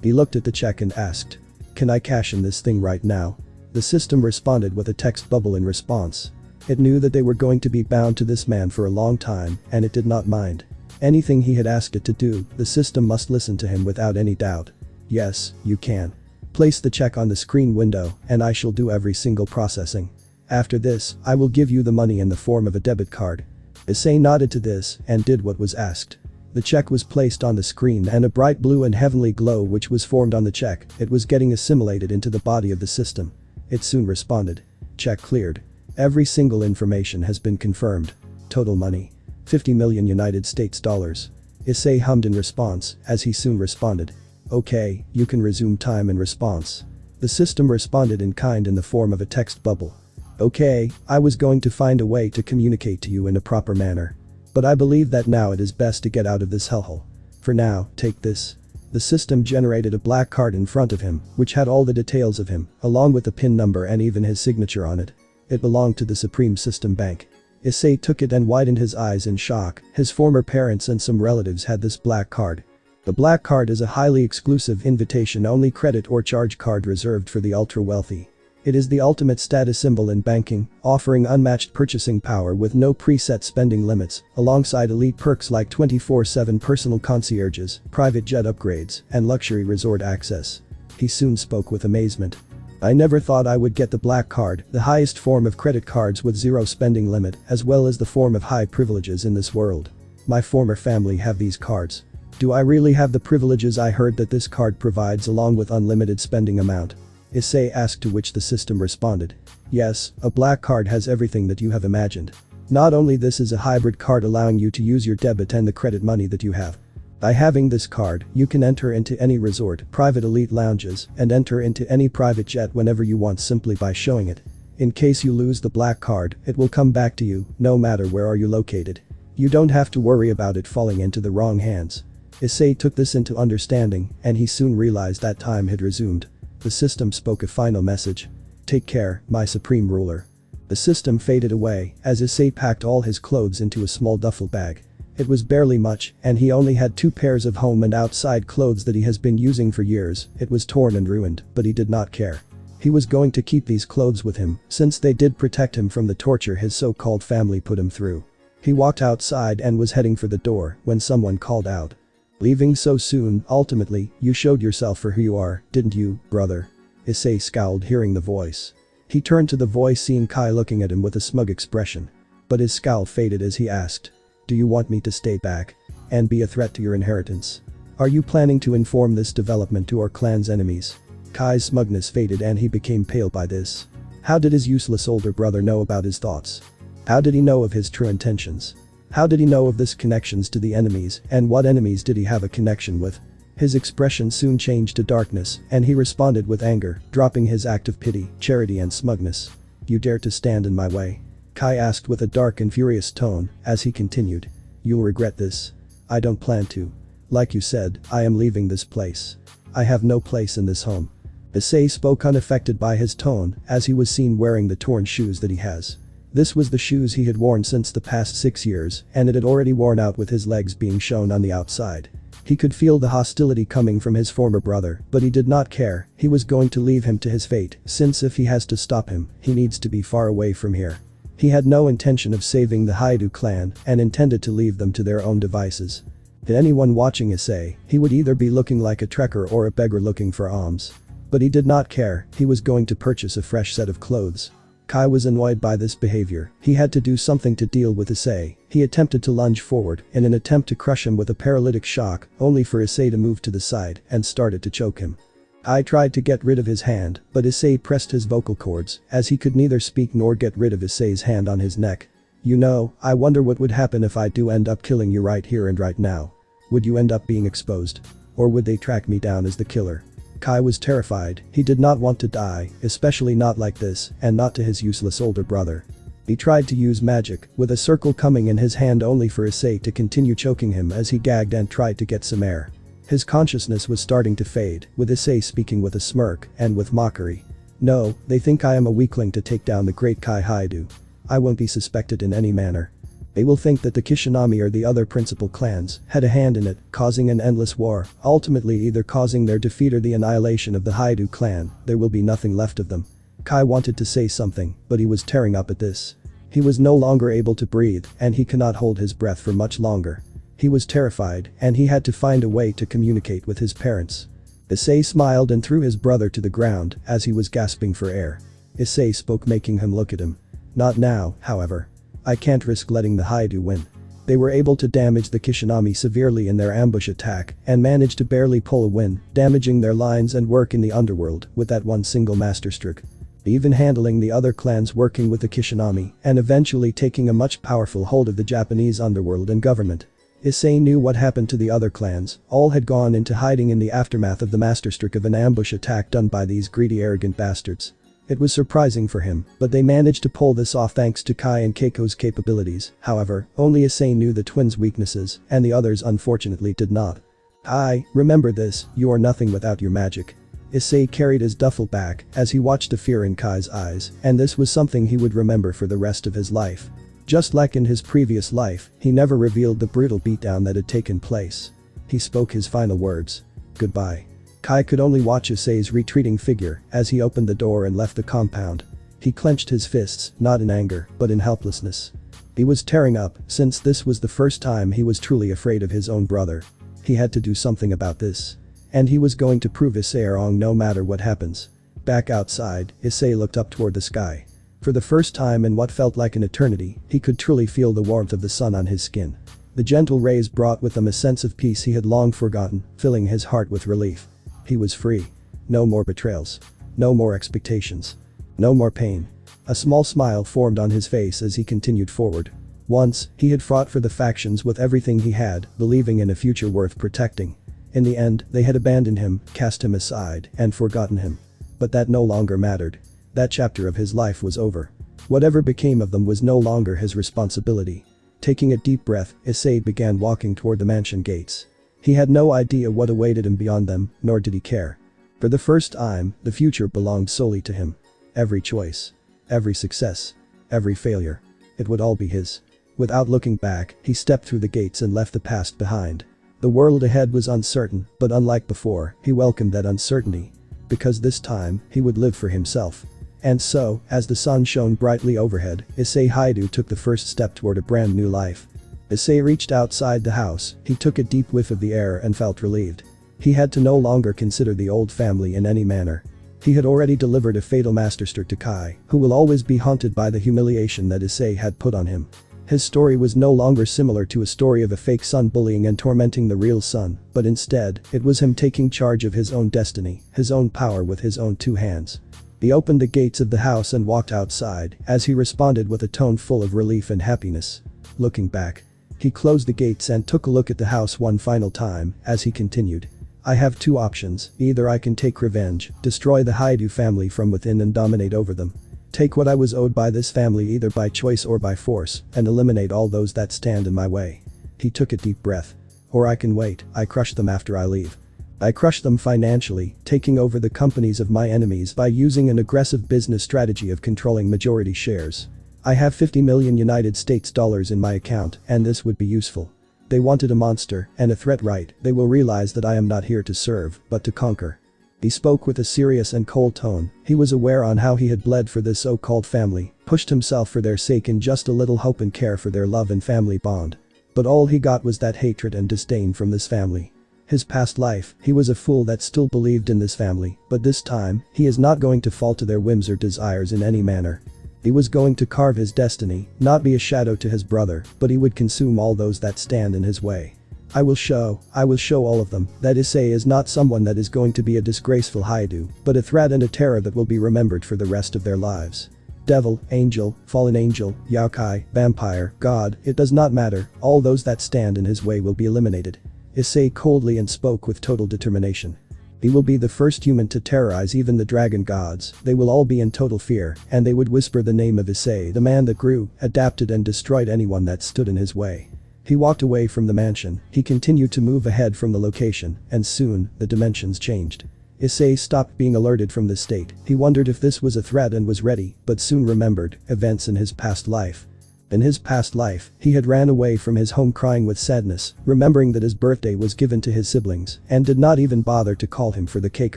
He looked at the check and asked. "Can I cash in this thing right now?" The system responded with a text bubble in response. It knew that they were going to be bound to this man for a long time, and it did not mind. Anything he had asked it to do, the system must listen to him without any doubt. "Yes, you can. Place the check on the screen window, and I shall do every single processing. After this, I will give you the money in the form of a debit card." Issei nodded to this, and did what was asked. The check was placed on the screen and a bright blue and heavenly glow which was formed on the check. It was getting assimilated into the body of the system. It soon responded. "Check cleared. Every single information has been confirmed. Total money. 50 million United States dollars. Issei hummed in response, as he soon responded. "Okay, you can resume time in response." The system responded in kind in the form of a text bubble. "Okay, I was going to find a way to communicate to you in a proper manner. But I believe that now it is best to get out of this hellhole. For now, take this." The system generated a black card in front of him, which had all the details of him, along with the PIN number and even his signature on it. It belonged to the Supreme System Bank. Issei took it and widened his eyes in shock. His former parents and some relatives had this black card. The black card is a highly exclusive invitation-only credit or charge card reserved for the ultra-wealthy. It is the ultimate status symbol in banking, offering unmatched purchasing power with no preset spending limits, alongside elite perks like 24/7 personal concierges, private jet upgrades, and luxury resort access. He soon spoke with amazement. "I never thought I would get the black card, the highest form of credit cards with zero spending limit, as well as the form of high privileges in this world. My former family have these cards. Do I really have the privileges I heard that this card provides along with unlimited spending amount?" Issei asked, to which the system responded. "Yes, a black card has everything that you have imagined. Not only this is a hybrid card allowing you to use your debit and the credit money that you have. By having this card, you can enter into any resort, private elite lounges, and enter into any private jet whenever you want simply by showing it. In case you lose the black card, it will come back to you, no matter where are you located. You don't have to worry about it falling into the wrong hands. Issei took this into understanding, and he soon realized that time had resumed. The system spoke a final message. Take care, my supreme ruler. The system faded away as Issei packed all his clothes into a small duffel bag. It was barely much, and he only had 2 pairs of home and outside clothes that he has been using for years. It was torn and ruined, but he did not care. He was going to keep these clothes with him, since they did protect him from the torture his so-called family put him through. He walked outside and was heading for the door when someone called out. Leaving so soon, ultimately, you showed yourself for who you are, didn't you, brother? Issei scowled hearing the voice. He turned to the voice seeing Kai looking at him with a smug expression. But his scowl faded as he asked. Do you want me to stay back? And be a threat to your inheritance? Are you planning to inform this development to our clan's enemies? Kai's smugness faded and he became pale by this. How did his useless older brother know about his thoughts? How did he know of his true intentions? How did he know of this connections to the enemies, and what enemies did he have a connection with? His expression soon changed to darkness, and he responded with anger, dropping his act of pity, charity and smugness. You dare to stand in my way? Kai asked with a dark and furious tone, as he continued. You'll regret this. I don't plan to. Like you said, I am leaving this place. I have no place in this home. Issei spoke unaffected by his tone, as he was seen wearing the torn shoes that he has. This was the shoes he had worn since the past 6 years, and it had already worn out with his legs being shown on the outside. He could feel the hostility coming from his former brother, but he did not care. He was going to leave him to his fate, since if he has to stop him, he needs to be far away from here. He had no intention of saving the Hyoudou clan and intended to leave them to their own devices. To anyone watching Issei, he would either be looking like a trekker or a beggar looking for alms. But he did not care, he was going to purchase a fresh set of clothes. Kai was annoyed by this behavior. He had to do something to deal with Issei. He attempted to lunge forward in an attempt to crush him with a paralytic shock, only for Issei to move to the side and started to choke him. Kai tried to get rid of his hand, but Issei pressed his vocal cords, as he could neither speak nor get rid of Issei's hand on his neck. You know, I wonder what would happen if I do end up killing you right here and right now. Would you end up being exposed? Or would they track me down as the killer? Kai was terrified. He did not want to die, especially not like this, and not to his useless older brother. He tried to use magic, with a circle coming in his hand only for Issei to continue choking him as he gagged and tried to get some air. His consciousness was starting to fade, with Issei speaking with a smirk and with mockery. No, they think I am a weakling to take down the great Kai Hyoudou. I won't be suspected in any manner. They will think that the Kishinami or the other principal clans had a hand in it, causing an endless war, ultimately either causing their defeat or the annihilation of the Hyoudou clan. There will be nothing left of them. Kai wanted to say something, but he was tearing up at this. He was no longer able to breathe, and he cannot hold his breath for much longer. He was terrified, and he had to find a way to communicate with his parents. Issei smiled and threw his brother to the ground as he was gasping for air. Issei spoke, making him look at him. Not now, however. I can't risk letting the Hyoudou win. They were able to damage the Kishinami severely in their ambush attack and managed to barely pull a win, damaging their lines and work in the underworld with that one single masterstroke. Even handling the other clans working with the Kishinami and eventually taking a much powerful hold of the Japanese underworld and government. Issei knew what happened to the other clans. All had gone into hiding in the aftermath of the masterstroke of an ambush attack done by these greedy arrogant bastards. It was surprising for him, but they managed to pull this off thanks to Kai and Keiko's capabilities. However, only Issei knew the twins' weaknesses, and the others unfortunately did not. Kai, remember this, you are nothing without your magic. Issei carried his duffel back as he watched the fear in Kai's eyes, and this was something he would remember for the rest of his life. Just like in his previous life, he never revealed the brutal beatdown that had taken place. He spoke his final words. Goodbye. Kai could only watch Issei's retreating figure as he opened the door and left the compound. He clenched his fists, not in anger, but in helplessness. He was tearing up, since this was the first time he was truly afraid of his own brother. He had to do something about this. And he was going to prove Issei wrong no matter what happens. Back outside, Issei looked up toward the sky. For the first time in what felt like an eternity, he could truly feel the warmth of the sun on his skin. The gentle rays brought with them a sense of peace he had long forgotten, filling his heart with relief. He was free. No more betrayals. No more expectations. No more pain. A small smile formed on his face as he continued forward. Once, he had fought for the factions with everything he had, believing in a future worth protecting. In the end, they had abandoned him, cast him aside, and forgotten him. But that no longer mattered. That chapter of his life was over. Whatever became of them was no longer his responsibility. Taking a deep breath, Issei began walking toward the mansion gates. He had no idea what awaited him beyond them, nor did he care. For the first time, the future belonged solely to him. Every choice, every success, every failure. It would all be his. Without looking back, he stepped through the gates and left the past behind. The world ahead was uncertain, but unlike before, he welcomed that uncertainty. Because this time, he would live for himself. And so, as the sun shone brightly overhead, Issei Hyoudou took the first step toward a brand new life. Issei reached outside the house, he took a deep whiff of the air and felt relieved. He had to no longer consider the old family in any manner. He had already delivered a fatal masterstroke to Kai, who will always be haunted by the humiliation that Issei had put on him. His story was no longer similar to a story of a fake son bullying and tormenting the real son, but instead, it was him taking charge of his own destiny, his own power with his own two hands. He opened the gates of the house and walked outside, as he responded with a tone full of relief and happiness. Looking back, he closed the gates and took a look at the house one final time, as he continued. I have two options, either I can take revenge, destroy the Hyoudou family from within and dominate over them. Take what I was owed by this family either by choice or by force, and eliminate all those that stand in my way. He took a deep breath. Or I can wait, I crush them after I leave. I crush them financially, taking over the companies of my enemies by using an aggressive business strategy of controlling majority shares. I have 50 million United States dollars in my account, and this would be useful. They wanted a monster and a threat, right? They will realize that I am not here to serve, but to conquer. He spoke with a serious and cold tone. He was aware on how he had bled for this so-called family, pushed himself for their sake in just a little hope and care for their love and family bond. But all he got was that hatred and disdain from this family. His past life, he was a fool that still believed in this family, but this time, he is not going to fall to their whims or desires in any manner. He was going to carve his destiny, not be a shadow to his brother, but he would consume all those that stand in his way. I will show all of them, that Issei is not someone that is going to be a disgraceful Hyoudou, but a threat and a terror that will be remembered for the rest of their lives. Devil, angel, fallen angel, yokai, vampire, god, it does not matter, all those that stand in his way will be eliminated. Issei coldly and spoke with total determination. He will be the first human to terrorize even the dragon gods, they will all be in total fear, and they would whisper the name of Issei, the man that grew, adapted and destroyed anyone that stood in his way. He walked away from the mansion, he continued to move ahead from the location, and soon, the dimensions changed. Issei stopped being alerted from this state, he wondered if this was a threat and was ready, but soon remembered events in his past life. In his past life, he had ran away from his home crying with sadness, remembering that his birthday was given to his siblings, and did not even bother to call him for the cake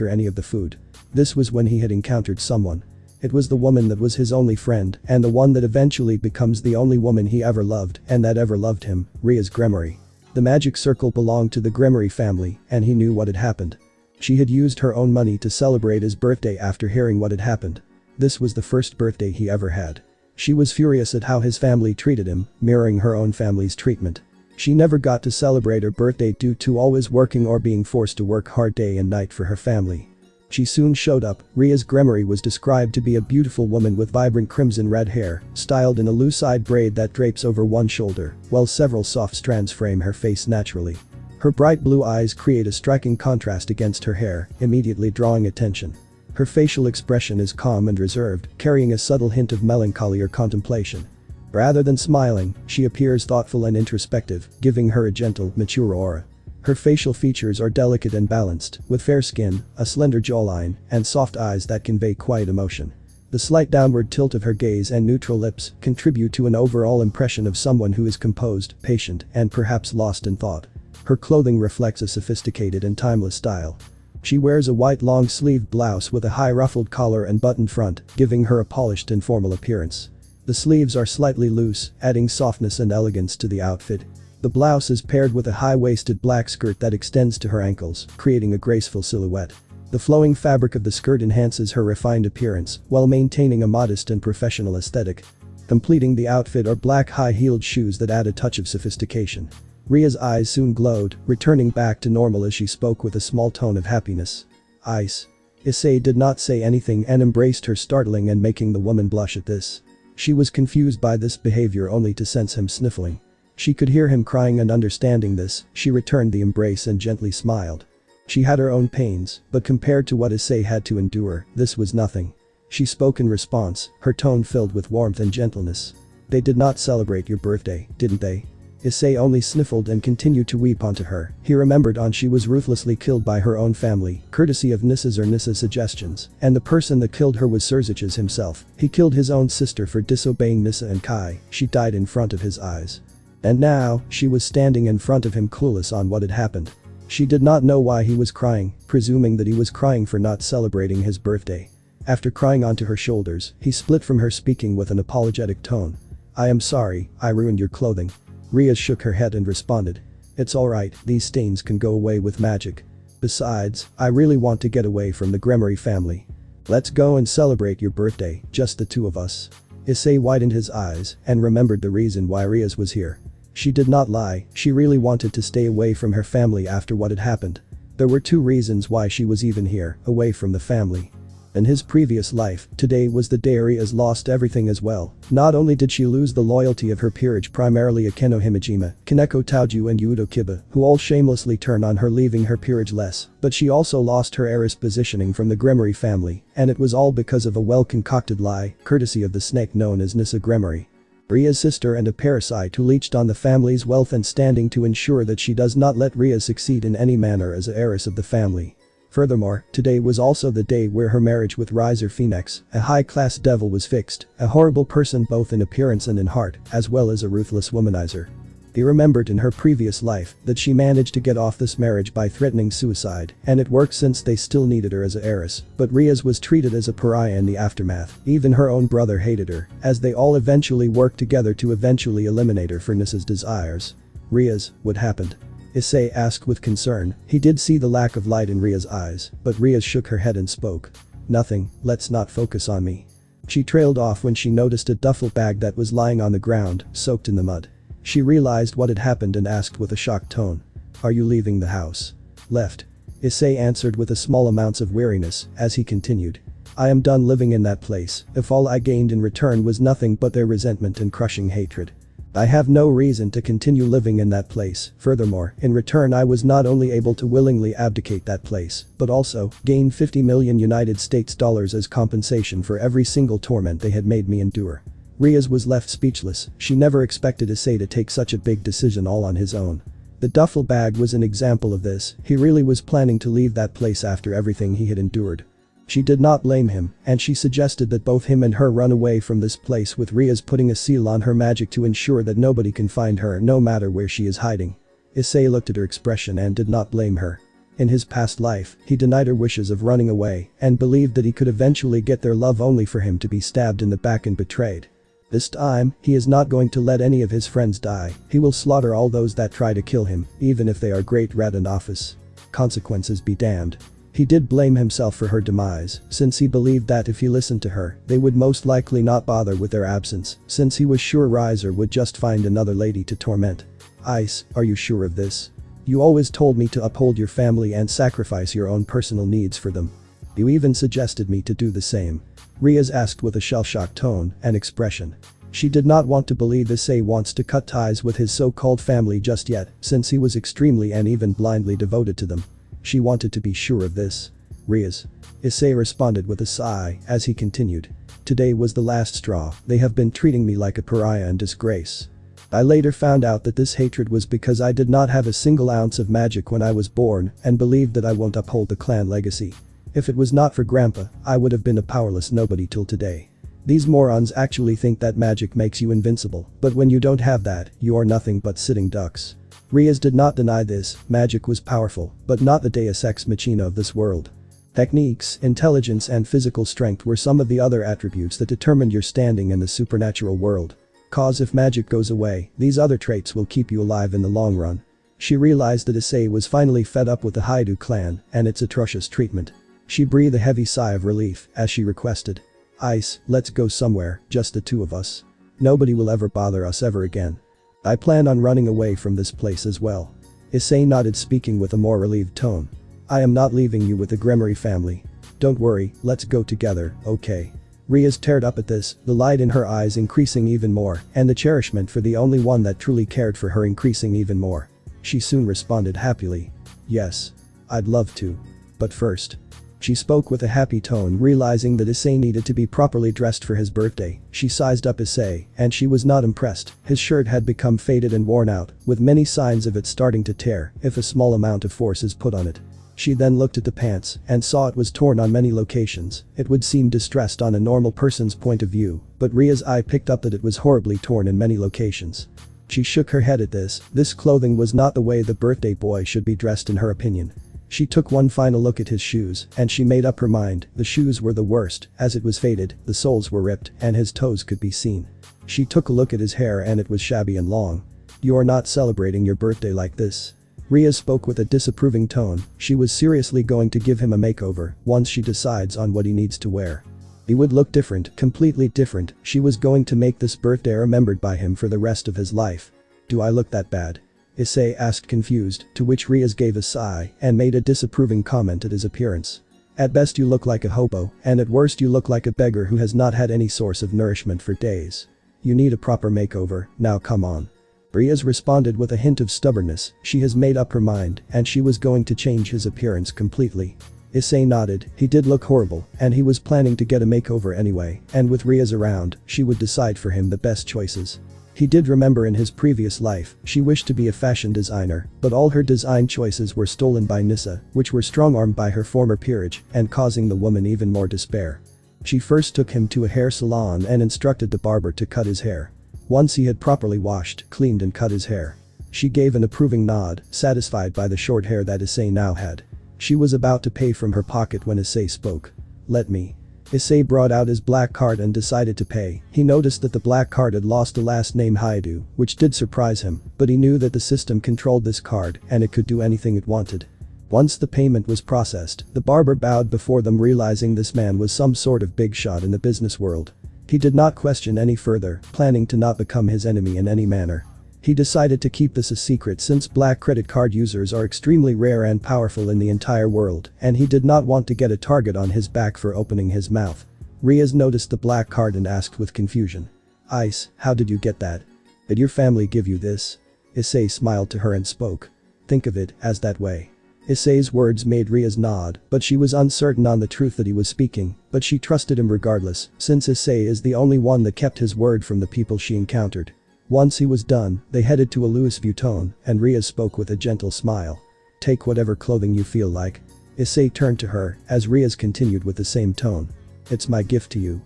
or any of the food. This was when he had encountered someone. It was the woman that was his only friend, and the one that eventually becomes the only woman he ever loved, and that ever loved him, Ria's Gremory. The magic circle belonged to the Gremory family, and he knew what had happened. She had used her own money to celebrate his birthday after hearing what had happened. This was the first birthday he ever had. She was furious at how his family treated him, mirroring her own family's treatment. She never got to celebrate her birthday due to always working or being forced to work hard day and night for her family. She soon showed up. Ria's Gremory was described to be a beautiful woman with vibrant crimson red hair, styled in a loose-side braid that drapes over one shoulder, while several soft strands frame her face naturally. Her bright blue eyes create a striking contrast against her hair, immediately drawing attention. Her facial expression is calm and reserved, carrying a subtle hint of melancholy or contemplation. Rather than smiling, she appears thoughtful and introspective, giving her a gentle, mature aura. Her facial features are delicate and balanced, with fair skin, a slender jawline, and soft eyes that convey quiet emotion. The slight downward tilt of her gaze and neutral lips contribute to an overall impression of someone who is composed, patient, and perhaps lost in thought. Her clothing reflects a sophisticated and timeless style. She wears a white long-sleeved blouse with a high ruffled collar and buttoned front, giving her a polished and formal appearance. The sleeves are slightly loose, adding softness and elegance to the outfit. The blouse is paired with a high-waisted black skirt that extends to her ankles, creating a graceful silhouette. The flowing fabric of the skirt enhances her refined appearance, while maintaining a modest and professional aesthetic. Completing the outfit are black high-heeled shoes that add a touch of sophistication. Ria's eyes soon glowed, returning back to normal as she spoke with a small tone of happiness. Ice. Issei did not say anything and embraced her, startling and making the woman blush at this. She was confused by this behavior only to sense him sniffling. She could hear him crying, and understanding this, she returned the embrace and gently smiled. She had her own pains, but compared to what Issei had to endure, this was nothing. She spoke in response, her tone filled with warmth and gentleness. "They did not celebrate your birthday, didn't they?" Issei only sniffled and continued to weep onto her. He remembered she was ruthlessly killed by her own family, courtesy of Nissa's suggestions, and the person that killed her was Surzich's himself. He killed his own sister for disobeying Nissa and Kai. She died in front of his eyes. And now, she was standing in front of him, clueless on what had happened. She did not know why he was crying, presuming that he was crying for not celebrating his birthday. After crying onto her shoulders, he split from her, speaking with an apologetic tone. "I am sorry, I ruined your clothing." Ria shook her head and responded. "It's alright, these stains can go away with magic. Besides, I really want to get away from the Gremory family. Let's go and celebrate your birthday, just the two of us." Issei widened his eyes and remembered the reason why Riaz was here. She did not lie, she really wanted to stay away from her family after what had happened. There were two reasons why she was even here, away from the family. In his previous life, today was the day Riaz lost everything as well. Not only did she lose the loyalty of her peerage, primarily Akeno Himejima, Kaneko Taoju and Yudo Kiba, who all shamelessly turned on her, leaving her peerage less, but she also lost her heiress positioning from the Gremory family, and it was all because of a well-concocted lie, courtesy of the snake known as Nissa Gremory. Ria's sister and a parasite who leached on the family's wealth and standing to ensure that she does not let Ria succeed in any manner as the heiress of the family. Furthermore, today was also the day where her marriage with Riser Phoenix, a high-class devil, was fixed, a horrible person both in appearance and in heart, as well as a ruthless womanizer. He remembered in her previous life that she managed to get off this marriage by threatening suicide, and it worked since they still needed her as a heiress, but Riaz was treated as a pariah in the aftermath. Even her own brother hated her, as they all eventually worked together to eventually eliminate her for Nissa's desires. "Riaz, what happened?" Issei asked with concern. He did see the lack of light in Ria's eyes, but Riaz shook her head and spoke. "Nothing, let's not focus on me." She trailed off when she noticed a duffel bag that was lying on the ground, soaked in the mud. She realized what had happened and asked with a shocked tone. "Are you leaving the house?" "Left." Issei answered with a small amounts of weariness, as he continued. "I am done living in that place, if all I gained in return was nothing but their resentment and crushing hatred. I have no reason to continue living in that place. Furthermore, in return I was not only able to willingly abdicate that place, but also gain 50 million United States dollars as compensation for every single torment they had made me endure." Riaz was left speechless. She never expected Issei to take such a big decision all on his own. The duffel bag was an example of this. He really was planning to leave that place after everything he had endured. She did not blame him, and she suggested that both him and her run away from this place, with Riaz putting a seal on her magic to ensure that nobody can find her no matter where she is hiding. Issei looked at her expression and did not blame her. In his past life, he denied her wishes of running away and believed that he could eventually get their love only for him to be stabbed in the back and betrayed. This time, he is not going to let any of his friends die. He will slaughter all those that try to kill him, even if they are great rat in office. Consequences be damned. He did blame himself for her demise, since he believed that if he listened to her, they would most likely not bother with their absence, since he was sure Riser would just find another lady to torment. "Ice, are you sure of this? You always told me to uphold your family and sacrifice your own personal needs for them. You even suggested me to do the same." Riaz asked with a shell-shocked tone and expression. She did not want to believe Issei wants to cut ties with his so-called family just yet, since he was extremely and even blindly devoted to them. She wanted to be sure of this. "Riaz." Issei responded with a sigh as he continued. "Today was the last straw. They have been treating me like a pariah and disgrace. I later found out that this hatred was because I did not have a single ounce of magic when I was born and believed that I won't uphold the clan legacy. If it was not for Grandpa, I would have been a powerless nobody till today. These morons actually think that magic makes you invincible, but when you don't have that, you are nothing but sitting ducks." Riaz did not deny this. Magic was powerful, but not the Deus Ex Machina of this world. Techniques, intelligence and physical strength were some of the other attributes that determined your standing in the supernatural world. Cause if magic goes away, these other traits will keep you alive in the long run. She realized that Issei was finally fed up with the Hyoudou clan and its atrocious treatment. She breathed a heavy sigh of relief as she requested. "Ice, let's go somewhere, just the two of us. Nobody will ever bother us ever again. I plan on running away from this place as well." Issei nodded, speaking with a more relieved tone. "I am not leaving you with the Gremory family. Don't worry, let's go together, okay? Ria's teared up at this, the light in her eyes increasing even more, and the cherishment for the only one that truly cared for her increasing even more. She soon responded happily. Yes. I'd love to. But first. She spoke with a happy tone, realizing that Issei needed to be properly dressed for his birthday. She sized up Issei, and she was not impressed. His shirt had become faded and worn out, with many signs of it starting to tear if a small amount of force is put on it. She then looked at the pants and saw it was torn on many locations. It would seem distressed on a normal person's point of view, but Ria's eye picked up that it was horribly torn in many locations. She shook her head at this. This clothing was not the way the birthday boy should be dressed in her opinion. She took one final look at his shoes, and she made up her mind. The shoes were the worst, as it was faded, the soles were ripped, and his toes could be seen. She took a look at his hair and it was shabby and long. You're not celebrating your birthday like this. Ria spoke with a disapproving tone. She was seriously going to give him a makeover once she decides on what he needs to wear. He would look different, completely different. She was going to make this birthday remembered by him for the rest of his life. Do I look that bad? Issei asked confused, to which Riaz gave a sigh and made a disapproving comment at his appearance. At best you look like a hobo, and at worst you look like a beggar who has not had any source of nourishment for days. You need a proper makeover, now come on. Riaz responded with a hint of stubbornness. She has made up her mind, and she was going to change his appearance completely. Issei nodded. He did look horrible, and he was planning to get a makeover anyway, and with Riaz around, she would decide for him the best choices. He did remember in his previous life, she wished to be a fashion designer, but all her design choices were stolen by Nissa, which were strong-armed by her former peerage and causing the woman even more despair. She first took him to a hair salon and instructed the barber to cut his hair. Once he had properly washed, cleaned and cut his hair, she gave an approving nod, satisfied by the short hair that Issei now had. She was about to pay from her pocket when Issei spoke. Let me. Issei brought out his black card and decided to pay. He noticed that the black card had lost the last name Hyoudou, which did surprise him, but he knew that the system controlled this card and it could do anything it wanted. Once the payment was processed, the barber bowed before them, realizing this man was some sort of big shot in the business world. He did not question any further, planning to not become his enemy in any manner. He decided to keep this a secret since black credit card users are extremely rare and powerful in the entire world, and he did not want to get a target on his back for opening his mouth. Riaz noticed the black card and asked with confusion. Ice, how did you get that? Did your family give you this? Issei smiled to her and spoke. Think of it as that way. Issei's words made Riaz nod, but she was uncertain on the truth that he was speaking, but she trusted him regardless, since Issei is the only one that kept his word from the people she encountered. Once he was done, they headed to a Louis Vuitton, and Riaz spoke with a gentle smile. Take whatever clothing you feel like. Issei turned to her, as Riaz continued with the same tone. It's my gift to you.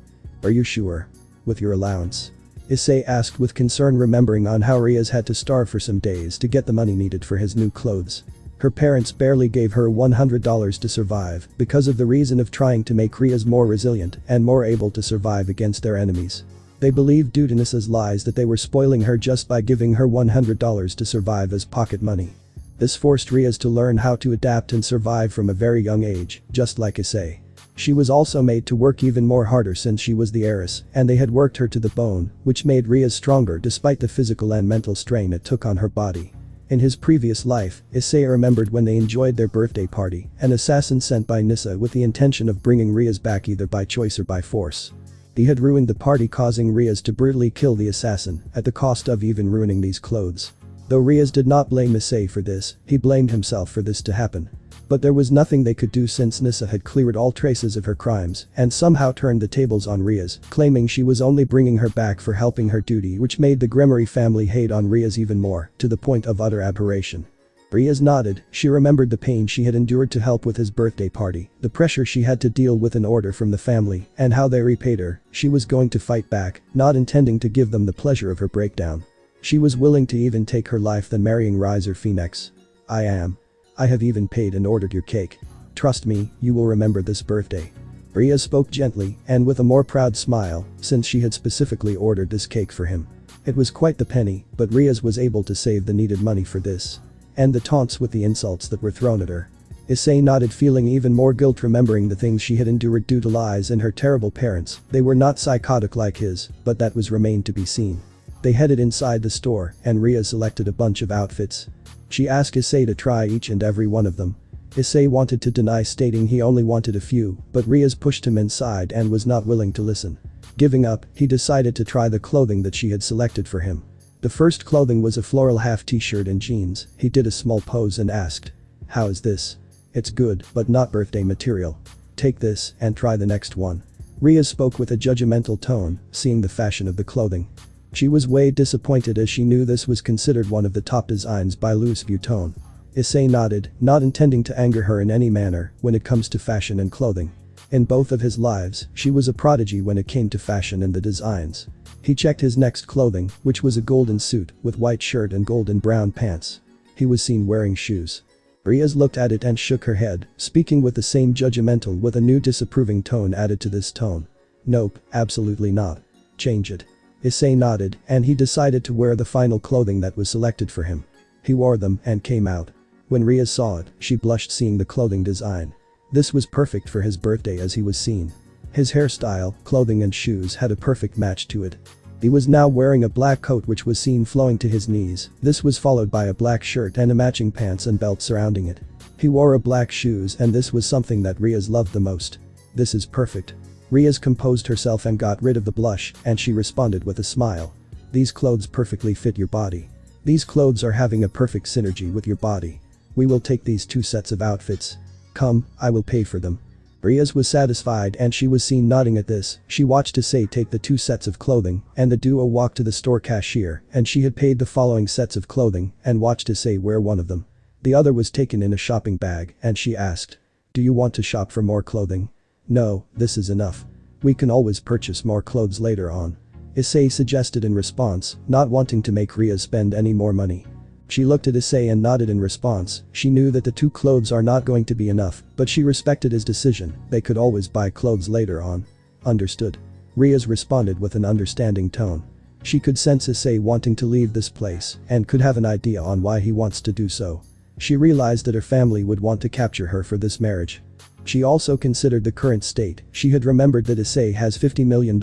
Are you sure? With your allowance? Issei asked with concern, remembering on how Riaz had to starve for some days to get the money needed for his new clothes. Her parents barely gave her $100 to survive because of the reason of trying to make Riaz more resilient and more able to survive against their enemies. They believed due to Nissa's lies that they were spoiling her just by giving her $100 to survive as pocket money. This forced Riaz to learn how to adapt and survive from a very young age, just like Issei. She was also made to work even more harder since she was the heiress, and they had worked her to the bone, which made Riaz stronger despite the physical and mental strain it took on her body. In his previous life, Issei remembered when they enjoyed their birthday party, an assassin sent by Nissa with the intention of bringing Riaz back either by choice or by force. He had ruined the party, causing Riaz to brutally kill the assassin, at the cost of even ruining these clothes. Though Riaz did not blame Issei for this, he blamed himself for this to happen. But there was nothing they could do since Nissa had cleared all traces of her crimes and somehow turned the tables on Riaz, claiming she was only bringing her back for helping her duty, which made the Gremory family hate on Riaz even more, to the point of utter aberration. Riaz nodded. She remembered the pain she had endured to help with his birthday party, the pressure she had to deal with an order from the family, and how they repaid her. She was going to fight back, not intending to give them the pleasure of her breakdown. She was willing to even take her life than marrying Riser Phoenix. I have even paid and ordered your cake. Trust me, you will remember this birthday. Riaz spoke gently and with a more proud smile, since she had specifically ordered this cake for him. It was quite the penny, but Riaz was able to save the needed money for this. And the taunts with the insults that were thrown at her. Issei nodded, feeling even more guilt remembering the things she had endured due to lies and her terrible parents. They were not psychotic like his, but that was remained to be seen. They headed inside the store and Riaz selected a bunch of outfits. She asked Issei to try each and every one of them. Issei wanted to deny, stating he only wanted a few, but Riaz pushed him inside and was not willing to listen. Giving up, he decided to try the clothing that she had selected for him. The first clothing was a floral half t-shirt and jeans. He did a small pose and asked, "How is this?" "It's good, but not birthday material. Take this and try the next one." Riaz spoke with a judgmental tone, seeing the fashion of the clothing. She was way disappointed as she knew this was considered one of the top designs by Louis Vuitton. Issei nodded, not intending to anger her in any manner when it comes to fashion and clothing. In both of his lives, she was a prodigy when it came to fashion and the designs. He checked his next clothing, which was a golden suit with white shirt and golden brown pants. He was seen wearing shoes. Riaz looked at it and shook her head, speaking with the same judgmental with a new disapproving tone added to this tone. "Nope, absolutely not. Change it." Issei nodded, and he decided to wear the final clothing that was selected for him. He wore them and came out. When Riaz saw it, she blushed seeing the clothing design. This was perfect for his birthday as he was seen. His hairstyle, clothing and shoes had a perfect match to it. He was now wearing a black coat which was seen flowing to his knees. This was followed by a black shirt and a matching pants and belt surrounding it. He wore a black shoes and this was something that Riaz loved the most. "This is perfect." Riaz composed herself and got rid of the blush, and she responded with a smile. "These clothes perfectly fit your body. These clothes are having a perfect synergy with your body. We will take these 2 sets of outfits. Come, I will pay for them." Riaz was satisfied and she was seen nodding at this. She watched Issei take the 2 sets of clothing, and the duo walked to the store cashier, and she had paid the following sets of clothing and watched Issei wear one of them. The other was taken in a shopping bag, and she asked, "Do you want to shop for more clothing?" "No, this is enough. We can always purchase more clothes later on," Issei suggested in response, not wanting to make Riaz spend any more money. She looked at Issei and nodded in response. She knew that the 2 clothes are not going to be enough, but she respected his decision. They could always buy clothes later on. "Understood." Riaz responded with an understanding tone. She could sense Issei wanting to leave this place and could have an idea on why he wants to do so. She realized that her family would want to capture her for this marriage. She also considered the current state. She had remembered that Issei has $50 million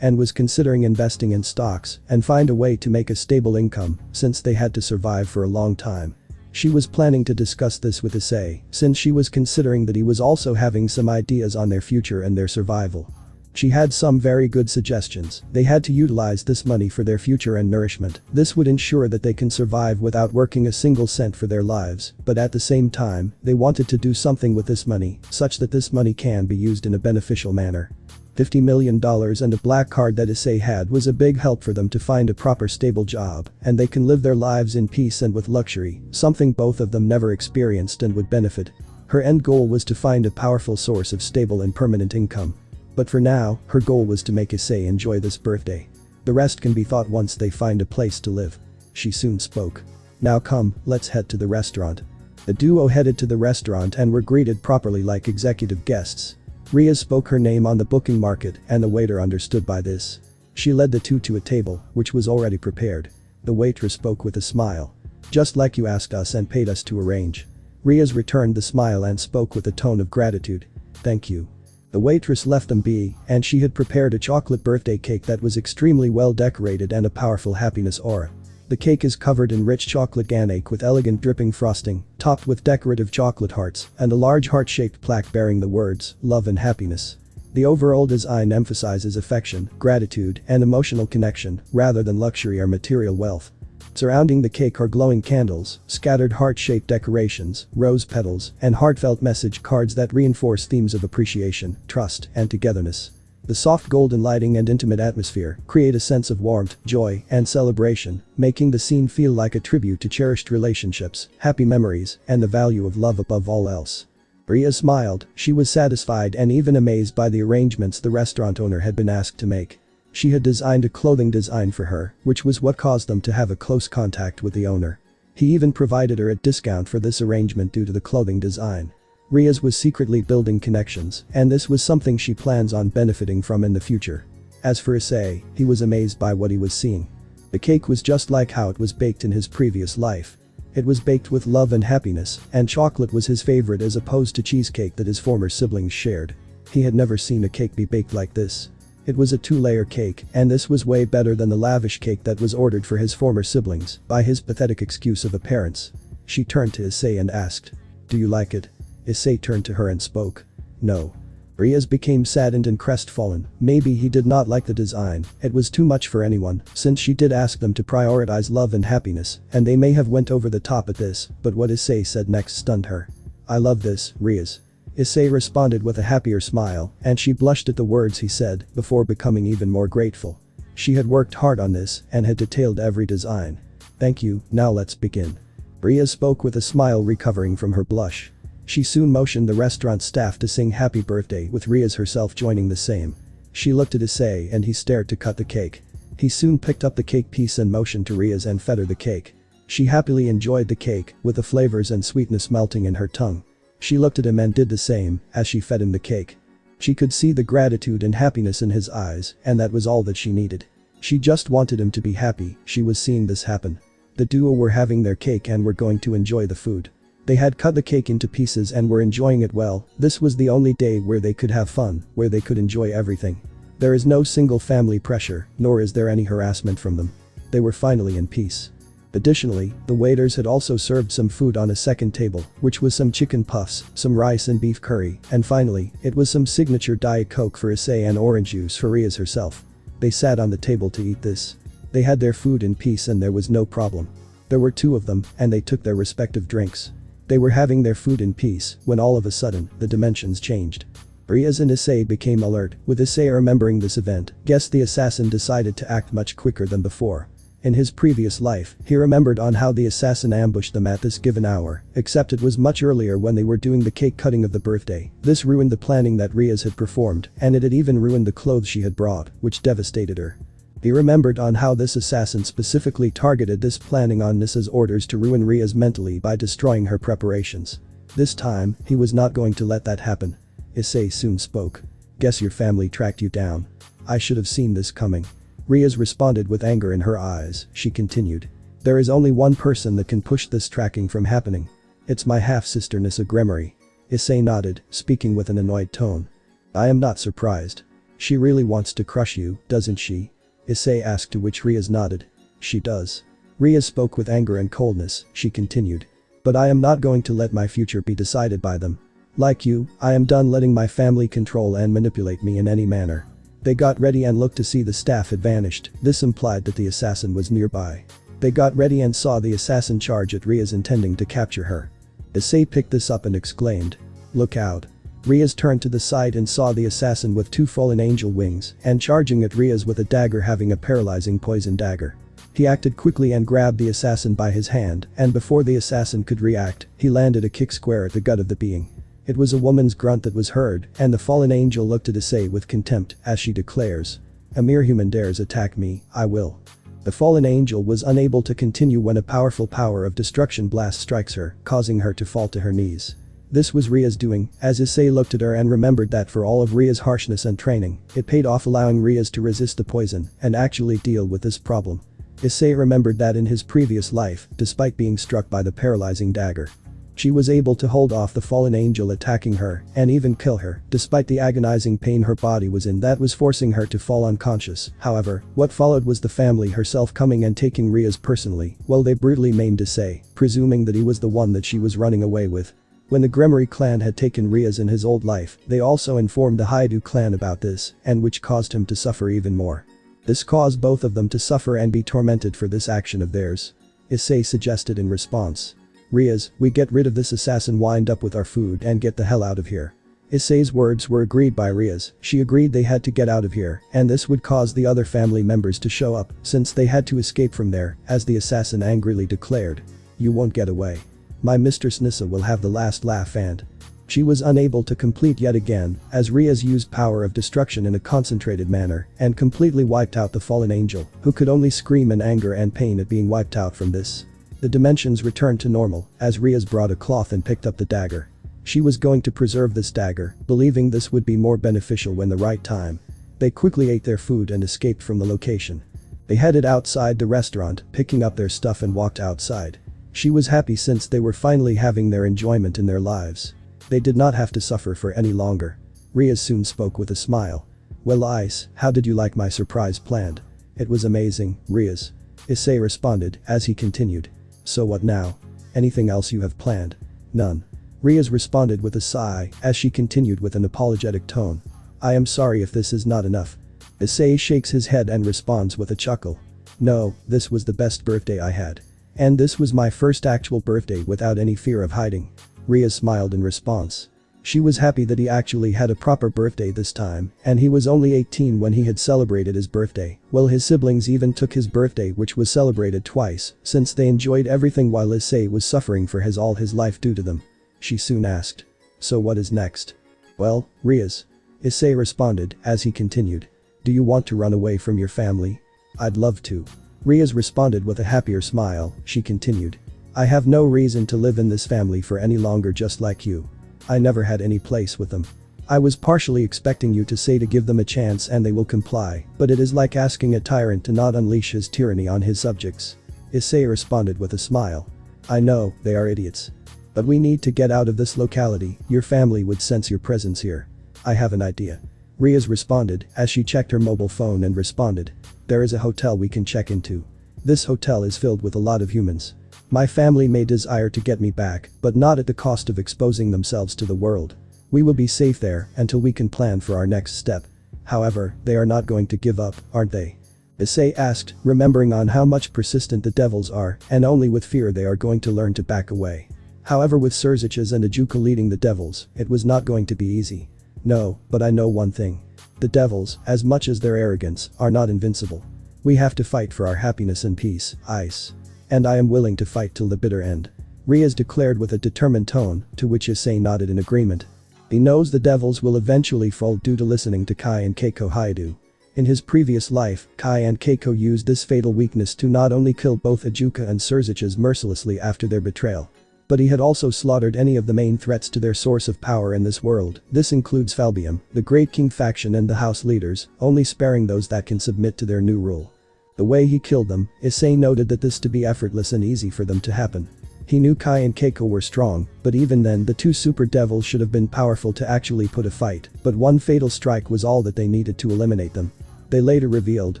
and was considering investing in stocks and find a way to make a stable income since they had to survive for a long time. She was planning to discuss this with Issei since she was considering that he was also having some ideas on their future and their survival. She had some very good suggestions. They had to utilize this money for their future and nourishment. This would ensure that they can survive without working a single cent for their lives, but at the same time, they wanted to do something with this money, such that this money can be used in a beneficial manner. $50 million and a black card that Issei had was a big help for them to find a proper stable job, and they can live their lives in peace and with luxury, something both of them never experienced and would benefit. Her end goal was to find a powerful source of stable and permanent income. But for now, her goal was to make Issei enjoy this birthday. The rest can be thought once they find a place to live. She soon spoke. "Now come, let's head to the restaurant." The duo headed to the restaurant and were greeted properly like executive guests. Riaz spoke her name on the booking market and the waiter understood by this. She led the 2 to a table, which was already prepared. The waitress spoke with a smile. "Just like you asked us and paid us to arrange." Riaz returned the smile and spoke with a tone of gratitude. "Thank you." The waitress left them be, and she had prepared a chocolate birthday cake that was extremely well decorated and a powerful happiness aura. The cake is covered in rich chocolate ganache with elegant dripping frosting, topped with decorative chocolate hearts, and a large heart-shaped plaque bearing the words, "Love and Happiness." The overall design emphasizes affection, gratitude, and emotional connection, rather than luxury or material wealth. Surrounding the cake are glowing candles, scattered heart-shaped decorations, rose petals, and heartfelt message cards that reinforce themes of appreciation, trust, and togetherness. The soft golden lighting and intimate atmosphere create a sense of warmth, joy, and celebration, making the scene feel like a tribute to cherished relationships, happy memories, and the value of love above all else. Riaz smiled. She was satisfied and even amazed by the arrangements the restaurant owner had been asked to make. She had designed a clothing design for her, which was what caused them to have a close contact with the owner. He even provided her a discount for this arrangement due to the clothing design. Riaz was secretly building connections, and this was something she plans on benefiting from in the future. As for Issei, he was amazed by what he was seeing. The cake was just like how it was baked in his previous life. It was baked with love and happiness, and chocolate was his favorite as opposed to cheesecake that his former siblings shared. He had never seen a cake be baked like this. It was a 2-layer cake, and this was way better than the lavish cake that was ordered for his former siblings by his pathetic excuse of appearance. She turned to Issei and asked, "Do you like it?" Issei turned to her and spoke. No. Riaz became saddened and crestfallen. Maybe he did not like the design, it was too much for anyone, since she did ask them to prioritize love and happiness, and they may have went over the top at this, but what Issei said next stunned her. I love this, Riaz. Issei responded with a happier smile, and she blushed at the words he said, before becoming even more grateful. She had worked hard on this, and had detailed every design. Thank you, now let's begin. Riaz spoke with a smile, recovering from her blush. She soon motioned the restaurant staff to sing happy birthday, with Riaz herself joining the same. She looked at Issei and he stared to cut the cake. He soon picked up the cake piece and motioned to Riaz and fed her the cake. She happily enjoyed the cake, with the flavors and sweetness melting in her tongue. She looked at him and did the same, as she fed him the cake. She could see the gratitude and happiness in his eyes, and that was all that she needed. She just wanted him to be happy. She was seeing this happen. The duo were having their cake and were going to enjoy the food. They had cut the cake into pieces and were enjoying it well. This was the only day where they could have fun, where they could enjoy everything. There is no single family pressure, nor is there any harassment from them. They were finally in peace. Additionally, the waiters had also served some food on a second table, which was some chicken puffs, some rice and beef curry, and finally, it was some signature Diet Coke for Issei and orange juice for Riaz herself. They sat on the table to eat this. They had their food in peace and there was no problem. There were two of them, and they took their respective drinks. They were having their food in peace, when all of a sudden, the dimensions changed. Riaz and Issei became alert, with Issei remembering this event. Guess the assassin decided to act much quicker than before. In his previous life, he remembered on how the assassin ambushed them at this given hour, except it was much earlier when they were doing the cake cutting of the birthday. This ruined the planning that Riaz had performed, and it had even ruined the clothes she had brought, which devastated her. He remembered on how this assassin specifically targeted this planning on Nissa's orders to ruin Riaz mentally by destroying her preparations. This time, he was not going to let that happen. Issei soon spoke. Guess your family tracked you down. I should have seen this coming. Riaz responded with anger in her eyes. She continued. There is only one person that can push this tracking from happening. It's my half-sister Nissa Gremory. Issei nodded, speaking with an annoyed tone. I am not surprised. She really wants to crush you, doesn't she? Issei asked, to which Riaz nodded. She does. Riaz spoke with anger and coldness. She continued. But I am not going to let my future be decided by them. Like you, I am done letting my family control and manipulate me in any manner. They got ready and looked to see the staff had vanished. This implied that the assassin was nearby. They got ready and saw the assassin charge at Riaz, intending to capture her. Issei picked this up and exclaimed. Look out. Riaz turned to the side and saw the assassin with two fallen angel wings and charging at Riaz with a dagger, having a paralyzing poison dagger. He acted quickly and grabbed the assassin by his hand, and before the assassin could react, he landed a kick square at the gut of the being. It was a woman's grunt that was heard, and the fallen angel looked at Issei with contempt as she declares. A mere human dares attack me, I will. The fallen angel was unable to continue when a powerful power of destruction blast strikes her, causing her to fall to her knees. This was Riaz doing, as Issei looked at her and remembered that for all of Riaz's harshness and training, it paid off, allowing Riaz to resist the poison and actually deal with this problem. Issei remembered that in his previous life, despite being struck by the paralyzing dagger, she was able to hold off the fallen angel attacking her and even kill her, despite the agonizing pain her body was in that was forcing her to fall unconscious. However, what followed was the family herself coming and taking Riaz personally, while they brutally maimed Issei, presuming that he was the one that she was running away with. When the Gremory clan had taken Riaz in his old life, they also informed the Hyoudou clan about this, and which caused him to suffer even more. This caused both of them to suffer and be tormented for this action of theirs. Issei suggested in response. Riaz, we get rid of this assassin, wind up with our food and get the hell out of here. Issei's words were agreed by Riaz. She agreed they had to get out of here, and this would cause the other family members to show up, since they had to escape from there, as the assassin angrily declared. You won't get away. My mistress Nissa will have the last laugh, and she was unable to complete yet again, as Riaz used power of destruction in a concentrated manner and completely wiped out the fallen angel, who could only scream in anger and pain at being wiped out from this. The dimensions returned to normal, as Riaz brought a cloth and picked up the dagger. She was going to preserve this dagger, believing this would be more beneficial when the right time. They quickly ate their food and escaped from the location. They headed outside the restaurant, picking up their stuff, and walked outside. She was happy since they were finally having their enjoyment in their lives. They did not have to suffer for any longer. Riaz soon spoke with a smile. Well, Ice, how did you like my surprise plan? It was amazing, Riaz. Issei responded, as he continued. So what now? Anything else you have planned? None. Riaz responded with a sigh as she continued with an apologetic tone. I am sorry if this is not enough. Issei shakes his head and responds with a chuckle. No, this was the best birthday I had. And this was my first actual birthday without any fear of hiding. Riaz smiled in response. She was happy that he actually had a proper birthday this time, and he was only 18 when he had celebrated his birthday, while his siblings even took his birthday, which was celebrated twice, since they enjoyed everything while Issei was suffering for all his life due to them. She soon asked. So what is next? Well, Riaz. Issei responded as he continued. Do you want to run away from your family? I'd love to. Riaz responded with a happier smile. She continued. I have no reason to live in this family for any longer, just like you. I never had any place with them. I was partially expecting you to say to give them a chance and they will comply, but it is like asking a tyrant to not unleash his tyranny on his subjects. Issei responded with a smile. I know, they are idiots. But we need to get out of this locality. Your family would sense your presence here. I have an idea. Riaz responded as she checked her mobile phone and responded. There is a hotel we can check into. This hotel is filled with a lot of humans. My family may desire to get me back, but not at the cost of exposing themselves to the world. We will be safe there until we can plan for our next step. However, they are not going to give up, aren't they? Issei asked, remembering on how much persistent the devils are, and only with fear they are going to learn to back away. However, with Surziches and Ajuka leading the devils, it was not going to be easy. No, but I know one thing. The devils, as much as their arrogance, are not invincible. We have to fight for our happiness and peace, Ice. And I am willing to fight till the bitter end. Riaz declared with a determined tone, to which Issei nodded in agreement. He knows the devils will eventually fall due to listening to Kai and Keiko Hyoudou. In his previous life, Kai and Keiko used this fatal weakness to not only kill both Ajuka and Surziches mercilessly after their betrayal, but he had also slaughtered any of the main threats to their source of power in this world. This includes Falbium, the Great King faction and the house leaders, only sparing those that can submit to their new rule. The way he killed them, Issei noted that this to be effortless and easy for them to happen. He knew Kai and Keiko were strong, but even then the two super devils should have been powerful to actually put a fight, but one fatal strike was all that they needed to eliminate them. They later revealed,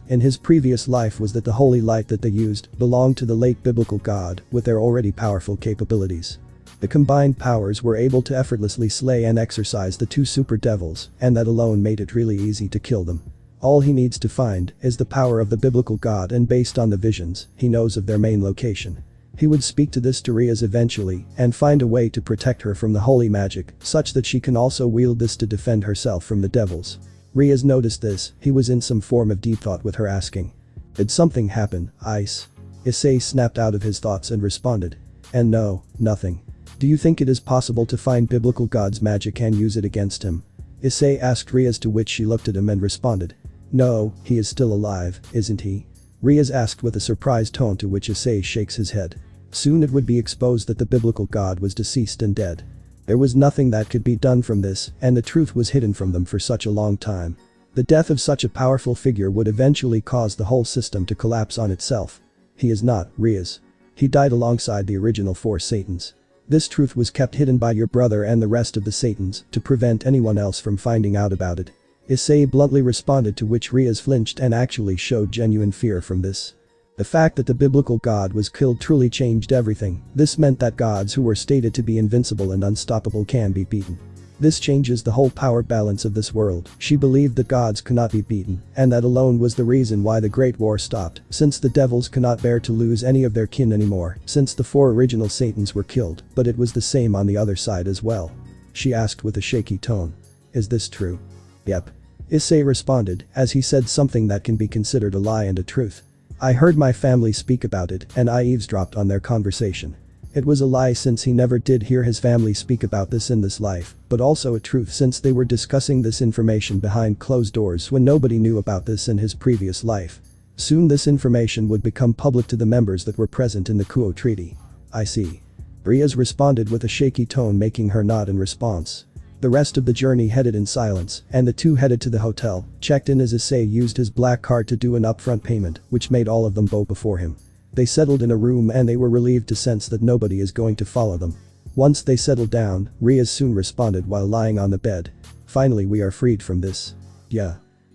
in his previous life was that the holy light that they used belonged to the late biblical god with their already powerful capabilities. The combined powers were able to effortlessly slay and exorcise the two super devils, and that alone made it really easy to kill them. All he needs to find is the power of the biblical god, and based on the visions, he knows of their main location. He would speak to this to Riaz eventually and find a way to protect her from the holy magic such that she can also wield this to defend herself from the devils. Riaz noticed this. He was in some form of deep thought with her asking. Did something happen, Ice? Issei snapped out of his thoughts and responded. And no, nothing. Do you think it is possible to find biblical god's magic and use it against him? Issei asked Riaz, to which she looked at him and responded. No, he is still alive, isn't he? Riaz asked with a surprised tone, to which Issei shakes his head. Soon it would be exposed that the biblical god was deceased and dead. There was nothing that could be done from this, and the truth was hidden from them for such a long time. The death of such a powerful figure would eventually cause the whole system to collapse on itself. He is not Riaz. He died alongside the original 4 Satans. This truth was kept hidden by your brother and the rest of the Satans to prevent anyone else from finding out about it. Issei bluntly responded, to which Riaz flinched and actually showed genuine fear from this. The fact that the biblical god was killed truly changed everything. This meant that gods who were stated to be invincible and unstoppable can be beaten. This changes the whole power balance of this world. She believed that gods cannot be beaten, and that alone was the reason why the Great War stopped, since the devils cannot bear to lose any of their kin anymore, since the 4 original Satans were killed, but it was the same on the other side as well. She asked with a shaky tone. Is this true? Yep. Issei responded, as he said something that can be considered a lie and a truth. I heard my family speak about it, and I eavesdropped on their conversation. It was a lie since he never did hear his family speak about this in this life, but also a truth since they were discussing this information behind closed doors when nobody knew about this in his previous life. Soon this information would become public to the members that were present in the Kuo Treaty. I see. Riaz responded with a shaky tone, making her nod in response. The rest of the journey headed in silence, and the two headed to the hotel, checked in as Issei used his black card to do an upfront payment, which made all of them bow before him. They settled in a room and they were relieved to sense that nobody is going to follow them. Once they settled down, Riaz soon responded while lying on the bed. Finally, we are freed from this. Yeah.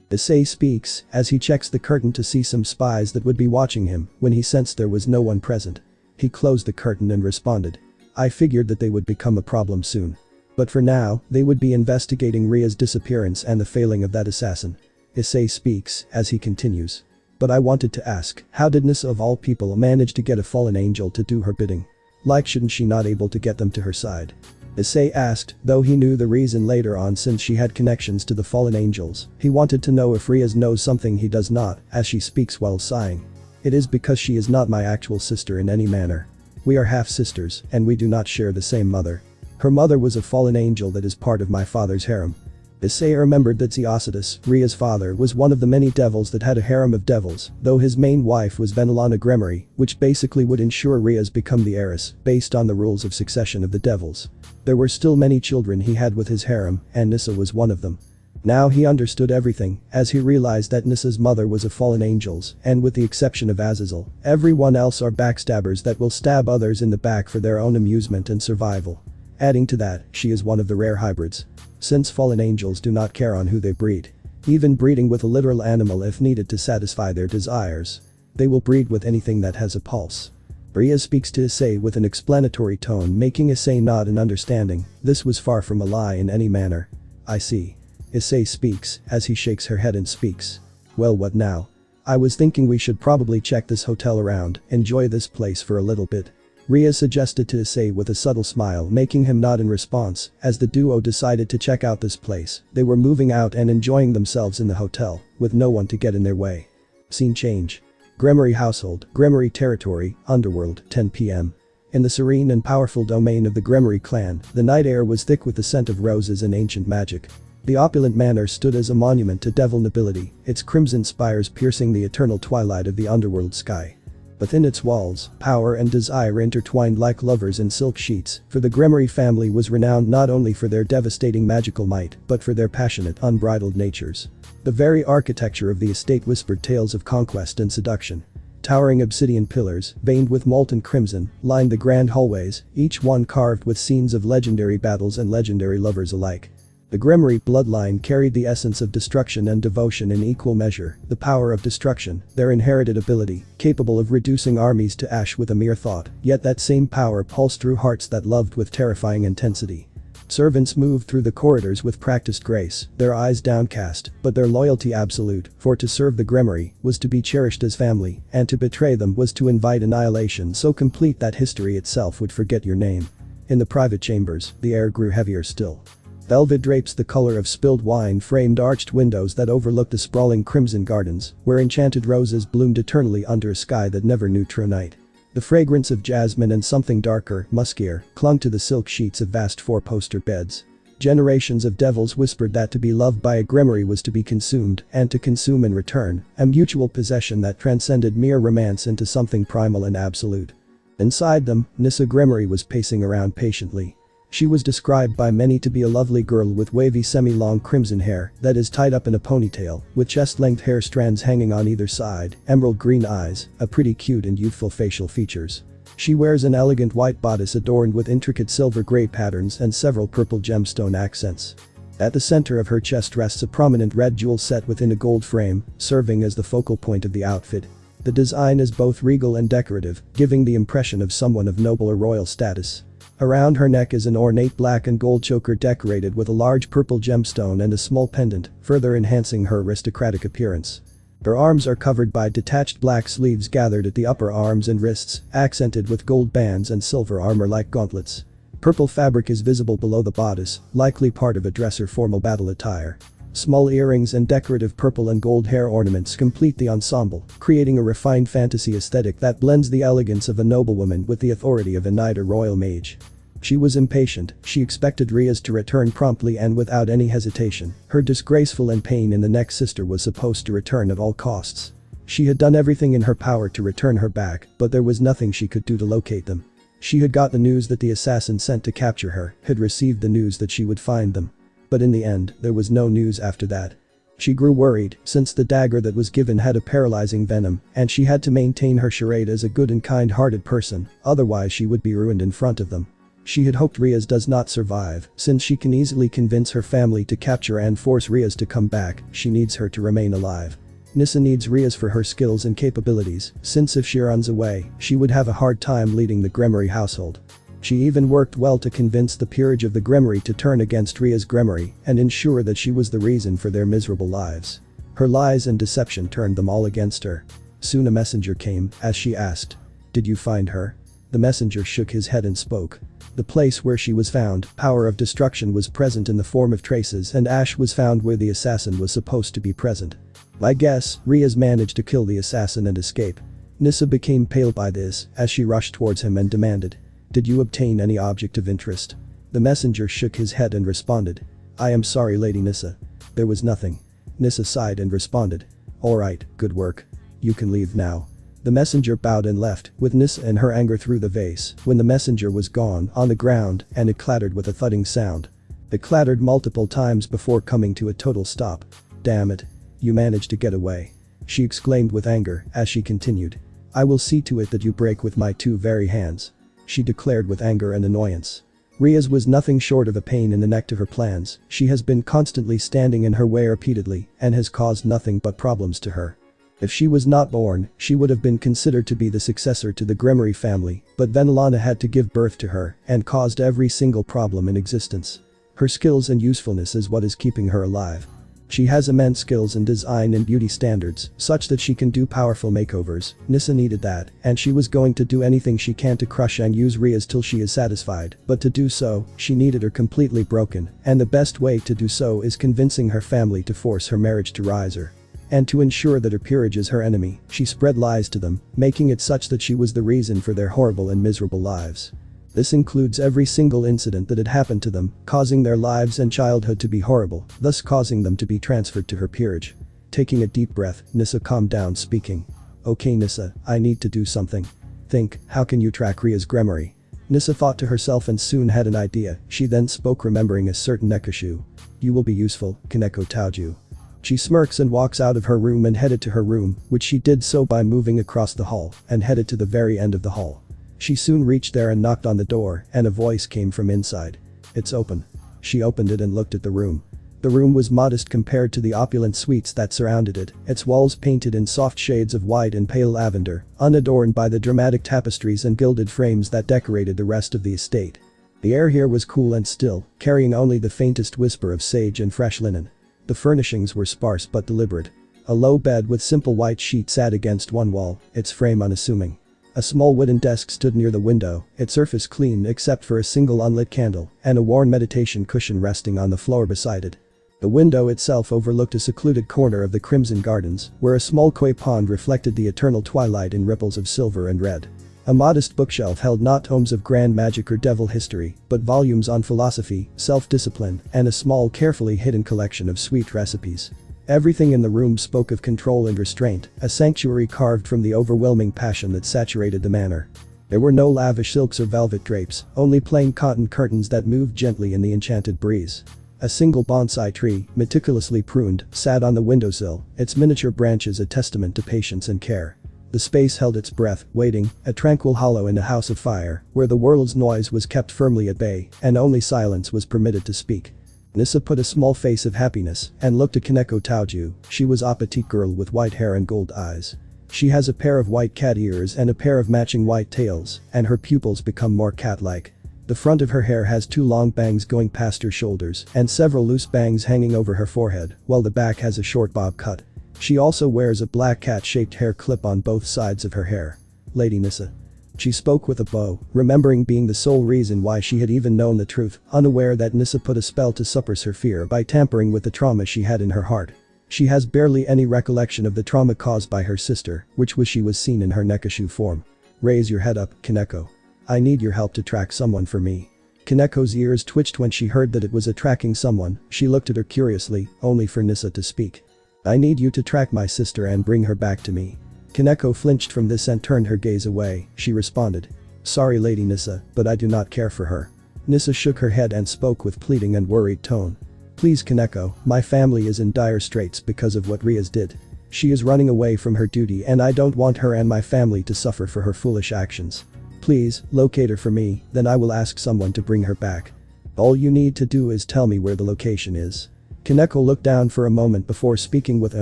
Issei speaks as he checks the curtain to see some spies that would be watching him when he sensed there was no one present. He closed the curtain and responded. I figured that they would become a problem soon. But for now, they would be investigating Ria's disappearance and the failing of that assassin. Issei speaks as he continues. But I wanted to ask, how did Nissa of all people manage to get a fallen angel to do her bidding? Like, shouldn't she not able to get them to her side? Issei asked, though he knew the reason later on since she had connections to the fallen angels. He wanted to know if Ria knows something he does not, as she speaks while sighing. It is because she is not my actual sister in any manner. We are half-sisters, and we do not share the same mother. Her mother was a fallen angel that is part of my father's harem. Issei remembered that Zeocidus, Ria's father, was one of the many devils that had a harem of devils, though his main wife was Venelana Gremory, which basically would ensure Ria's become the heiress, based on the rules of succession of the devils. There were still many children he had with his harem, and Nissa was one of them. Now he understood everything, as he realized that Nissa's mother was a fallen angel, and with the exception of Azazel, everyone else are backstabbers that will stab others in the back for their own amusement and survival. Adding to that, she is one of the rare hybrids. Since fallen angels do not care on who they breed. Even breeding with a literal animal if needed to satisfy their desires. They will breed with anything that has a pulse. Ria speaks to Issei with an explanatory tone, making Issei nod in understanding. This was far from a lie in any manner. I see. Issei speaks as he shakes her head and speaks. Well, what now? I was thinking we should probably check this hotel around, enjoy this place for a little bit. Ria suggested to Issei with a subtle smile, making him nod in response. As the duo decided to check out this place, they were moving out and enjoying themselves in the hotel, with no one to get in their way. Scene change. Gremory household, Gremory territory, underworld, 10 p.m. In the serene and powerful domain of the Gremory clan, the night air was thick with the scent of roses and ancient magic. The opulent manor stood as a monument to devil nobility, its crimson spires piercing the eternal twilight of the underworld sky. Within its walls, power and desire intertwined like lovers in silk sheets, for the Gremory family was renowned not only for their devastating magical might, but for their passionate, unbridled natures. The very architecture of the estate whispered tales of conquest and seduction. Towering obsidian pillars, veined with molten crimson, lined the grand hallways, each one carved with scenes of legendary battles and legendary lovers alike. The Gremory bloodline carried the essence of destruction and devotion in equal measure, the power of destruction, their inherited ability, capable of reducing armies to ash with a mere thought, yet that same power pulsed through hearts that loved with terrifying intensity. Servants moved through the corridors with practiced grace, their eyes downcast, but their loyalty absolute, for to serve the Gremory was to be cherished as family, and to betray them was to invite annihilation so complete that history itself would forget your name. In the private chambers, the air grew heavier still. Velvet drapes the color of spilled wine framed arched windows that overlooked the sprawling crimson gardens, where enchanted roses bloomed eternally under a sky that never knew true night. The fragrance of jasmine and something darker, muskier, clung to the silk sheets of vast four-poster beds. Generations of devils whispered that to be loved by a Gremory was to be consumed, and to consume in return, a mutual possession that transcended mere romance into something primal and absolute. Inside them, Nissa Gremory was pacing around patiently. She was described by many to be a lovely girl with wavy semi-long crimson hair that is tied up in a ponytail, with chest-length hair strands hanging on either side, emerald green eyes, a pretty cute and youthful facial features. She wears an elegant white bodice adorned with intricate silver gray patterns and several purple gemstone accents. At the center of her chest rests a prominent red jewel set within a gold frame, serving as the focal point of the outfit. The design is both regal and decorative, giving the impression of someone of noble or royal status. Around her neck is an ornate black and gold choker decorated with a large purple gemstone and a small pendant, further enhancing her aristocratic appearance. Her arms are covered by detached black sleeves gathered at the upper arms and wrists, accented with gold bands and silver armor-like gauntlets. Purple fabric is visible below the bodice, likely part of a dress or formal battle attire. Small earrings and decorative purple and gold hair ornaments complete the ensemble, creating a refined fantasy aesthetic that blends the elegance of a noblewoman with the authority of a knight or royal mage. She was impatient, she expected Ria's to return promptly and without any hesitation. Her disgraceful and pain in the neck sister was supposed to return at all costs. She had done everything in her power to return her back, but there was nothing she could do to locate them. She had got the news that the assassin sent to capture her had received the news that she would find them. But in the end, there was no news after that. She grew worried, since the dagger that was given had a paralyzing venom, and she had to maintain her charade as a good and kind-hearted person, otherwise she would be ruined in front of them. She had hoped Ria's does not survive, since she can easily convince her family to capture and force Ria's to come back, she needs her to remain alive. Nissa needs Ria's for her skills and capabilities, since if she runs away, she would have a hard time leading the Gremory household. She even worked well to convince the peerage of the Grimoire to turn against Ria's Grimoire and ensure that she was the reason for their miserable lives. Her lies and deception turned them all against her. Soon a messenger came, as she asked, "Did you find her?" The messenger shook his head and spoke. The place where she was found, power of destruction was present in the form of traces, and ash was found where the assassin was supposed to be present. I guess, Ria's managed to kill the assassin and escape. Nissa became pale by this, as she rushed towards him and demanded, "Did you obtain any object of interest?" The messenger shook his head and responded, "I am sorry, Lady Nissa. There was nothing." Nissa sighed and responded, "Alright, good work. You can leave now." The messenger bowed and left, with Nissa and her anger through the vase, when the messenger was gone, on the ground, and it clattered with a thudding sound. It clattered multiple times before coming to a total stop. "Damn it. You managed to get away," she exclaimed with anger, as she continued. "I will see to it that you break with my two very hands," she declared with anger and annoyance. Ria's was nothing short of a pain in the neck to her plans. She has been constantly standing in her way repeatedly and has caused nothing but problems to her. If she was not born, she would have been considered to be the successor to the Grimoire family, but Venelana had to give birth to her and caused every single problem in existence. Her skills and usefulness is what is keeping her alive. She has immense skills in design and beauty standards, such that she can do powerful makeovers. Nissa needed that, and she was going to do anything she can to crush and use Ria's till she is satisfied, but to do so, she needed her completely broken, and the best way to do so is convincing her family to force her marriage to Riser. And to ensure that her peerage is her enemy, she spread lies to them, making it such that she was the reason for their horrible and miserable lives. This includes every single incident that had happened to them, causing their lives and childhood to be horrible, thus causing them to be transferred to her peerage. Taking a deep breath, Nissa calmed down, speaking. "Okay Nissa, I need to do something. Think, how can you track Ria's Grimoire?" Nissa thought to herself and soon had an idea. She then spoke, remembering a certain Nekashu. "You will be useful, Kaneko Taoju." She smirks and walks out of her room and headed to her room, which she did so by moving across the hall and headed to the very end of the hall. She soon reached there and knocked on the door, and a voice came from inside. "It's open." She opened it and looked at the room. The room was modest compared to the opulent suites that surrounded it, its walls painted in soft shades of white and pale lavender, unadorned by the dramatic tapestries and gilded frames that decorated the rest of the estate. The air here was cool and still, carrying only the faintest whisper of sage and fresh linen. The furnishings were sparse but deliberate. A low bed with simple white sheets sat against one wall, its frame unassuming. A small wooden desk stood near the window, its surface clean except for a single unlit candle and a worn meditation cushion resting on the floor beside it. The window itself overlooked a secluded corner of the Crimson Gardens, where a small koi pond reflected the eternal twilight in ripples of silver and red. A modest bookshelf held not tomes of grand magic or devil history, but volumes on philosophy, self-discipline, and a small carefully hidden collection of sweet recipes. Everything in the room spoke of control and restraint, a sanctuary carved from the overwhelming passion that saturated the manor. There were no lavish silks or velvet drapes, only plain cotton curtains that moved gently in the enchanted breeze. A single bonsai tree, meticulously pruned, sat on the windowsill, its miniature branches a testament to patience and care. The space held its breath, waiting, a tranquil hollow in a house of fire, where the world's noise was kept firmly at bay, and only silence was permitted to speak. Nissa put a small face of happiness and looked at Kaneko Taoju. She was a petite girl with white hair and gold eyes. She has a pair of white cat ears and a pair of matching white tails, and her pupils become more cat-like. The front of her hair has two long bangs going past her shoulders and several loose bangs hanging over her forehead, while the back has a short bob cut. She also wears a black cat-shaped hair clip on both sides of her hair. "Lady Nissa." She spoke with a bow, remembering being the sole reason why she had even known the truth, unaware that Nissa put a spell to suppress her fear by tampering with the trauma she had in her heart. She has barely any recollection of the trauma caused by her sister, which was she was seen in her Nekashu form. "Raise your head up, Kaneko. I need your help to track someone for me." Kaneko's ears twitched when she heard that it was a tracking someone. She looked at her curiously, only for Nissa to speak. "I need you to track my sister and bring her back to me." Kaneko flinched from this and turned her gaze away. She responded. "Sorry Lady Nissa, but I do not care for her." Nissa shook her head and spoke with pleading and worried tone. "Please Kaneko, my family is in dire straits because of what Riaz did. She is running away from her duty and I don't want her and my family to suffer for her foolish actions. Please, locate her for me, then I will ask someone to bring her back. All you need to do is tell me where the location is." Kaneko looked down for a moment before speaking with an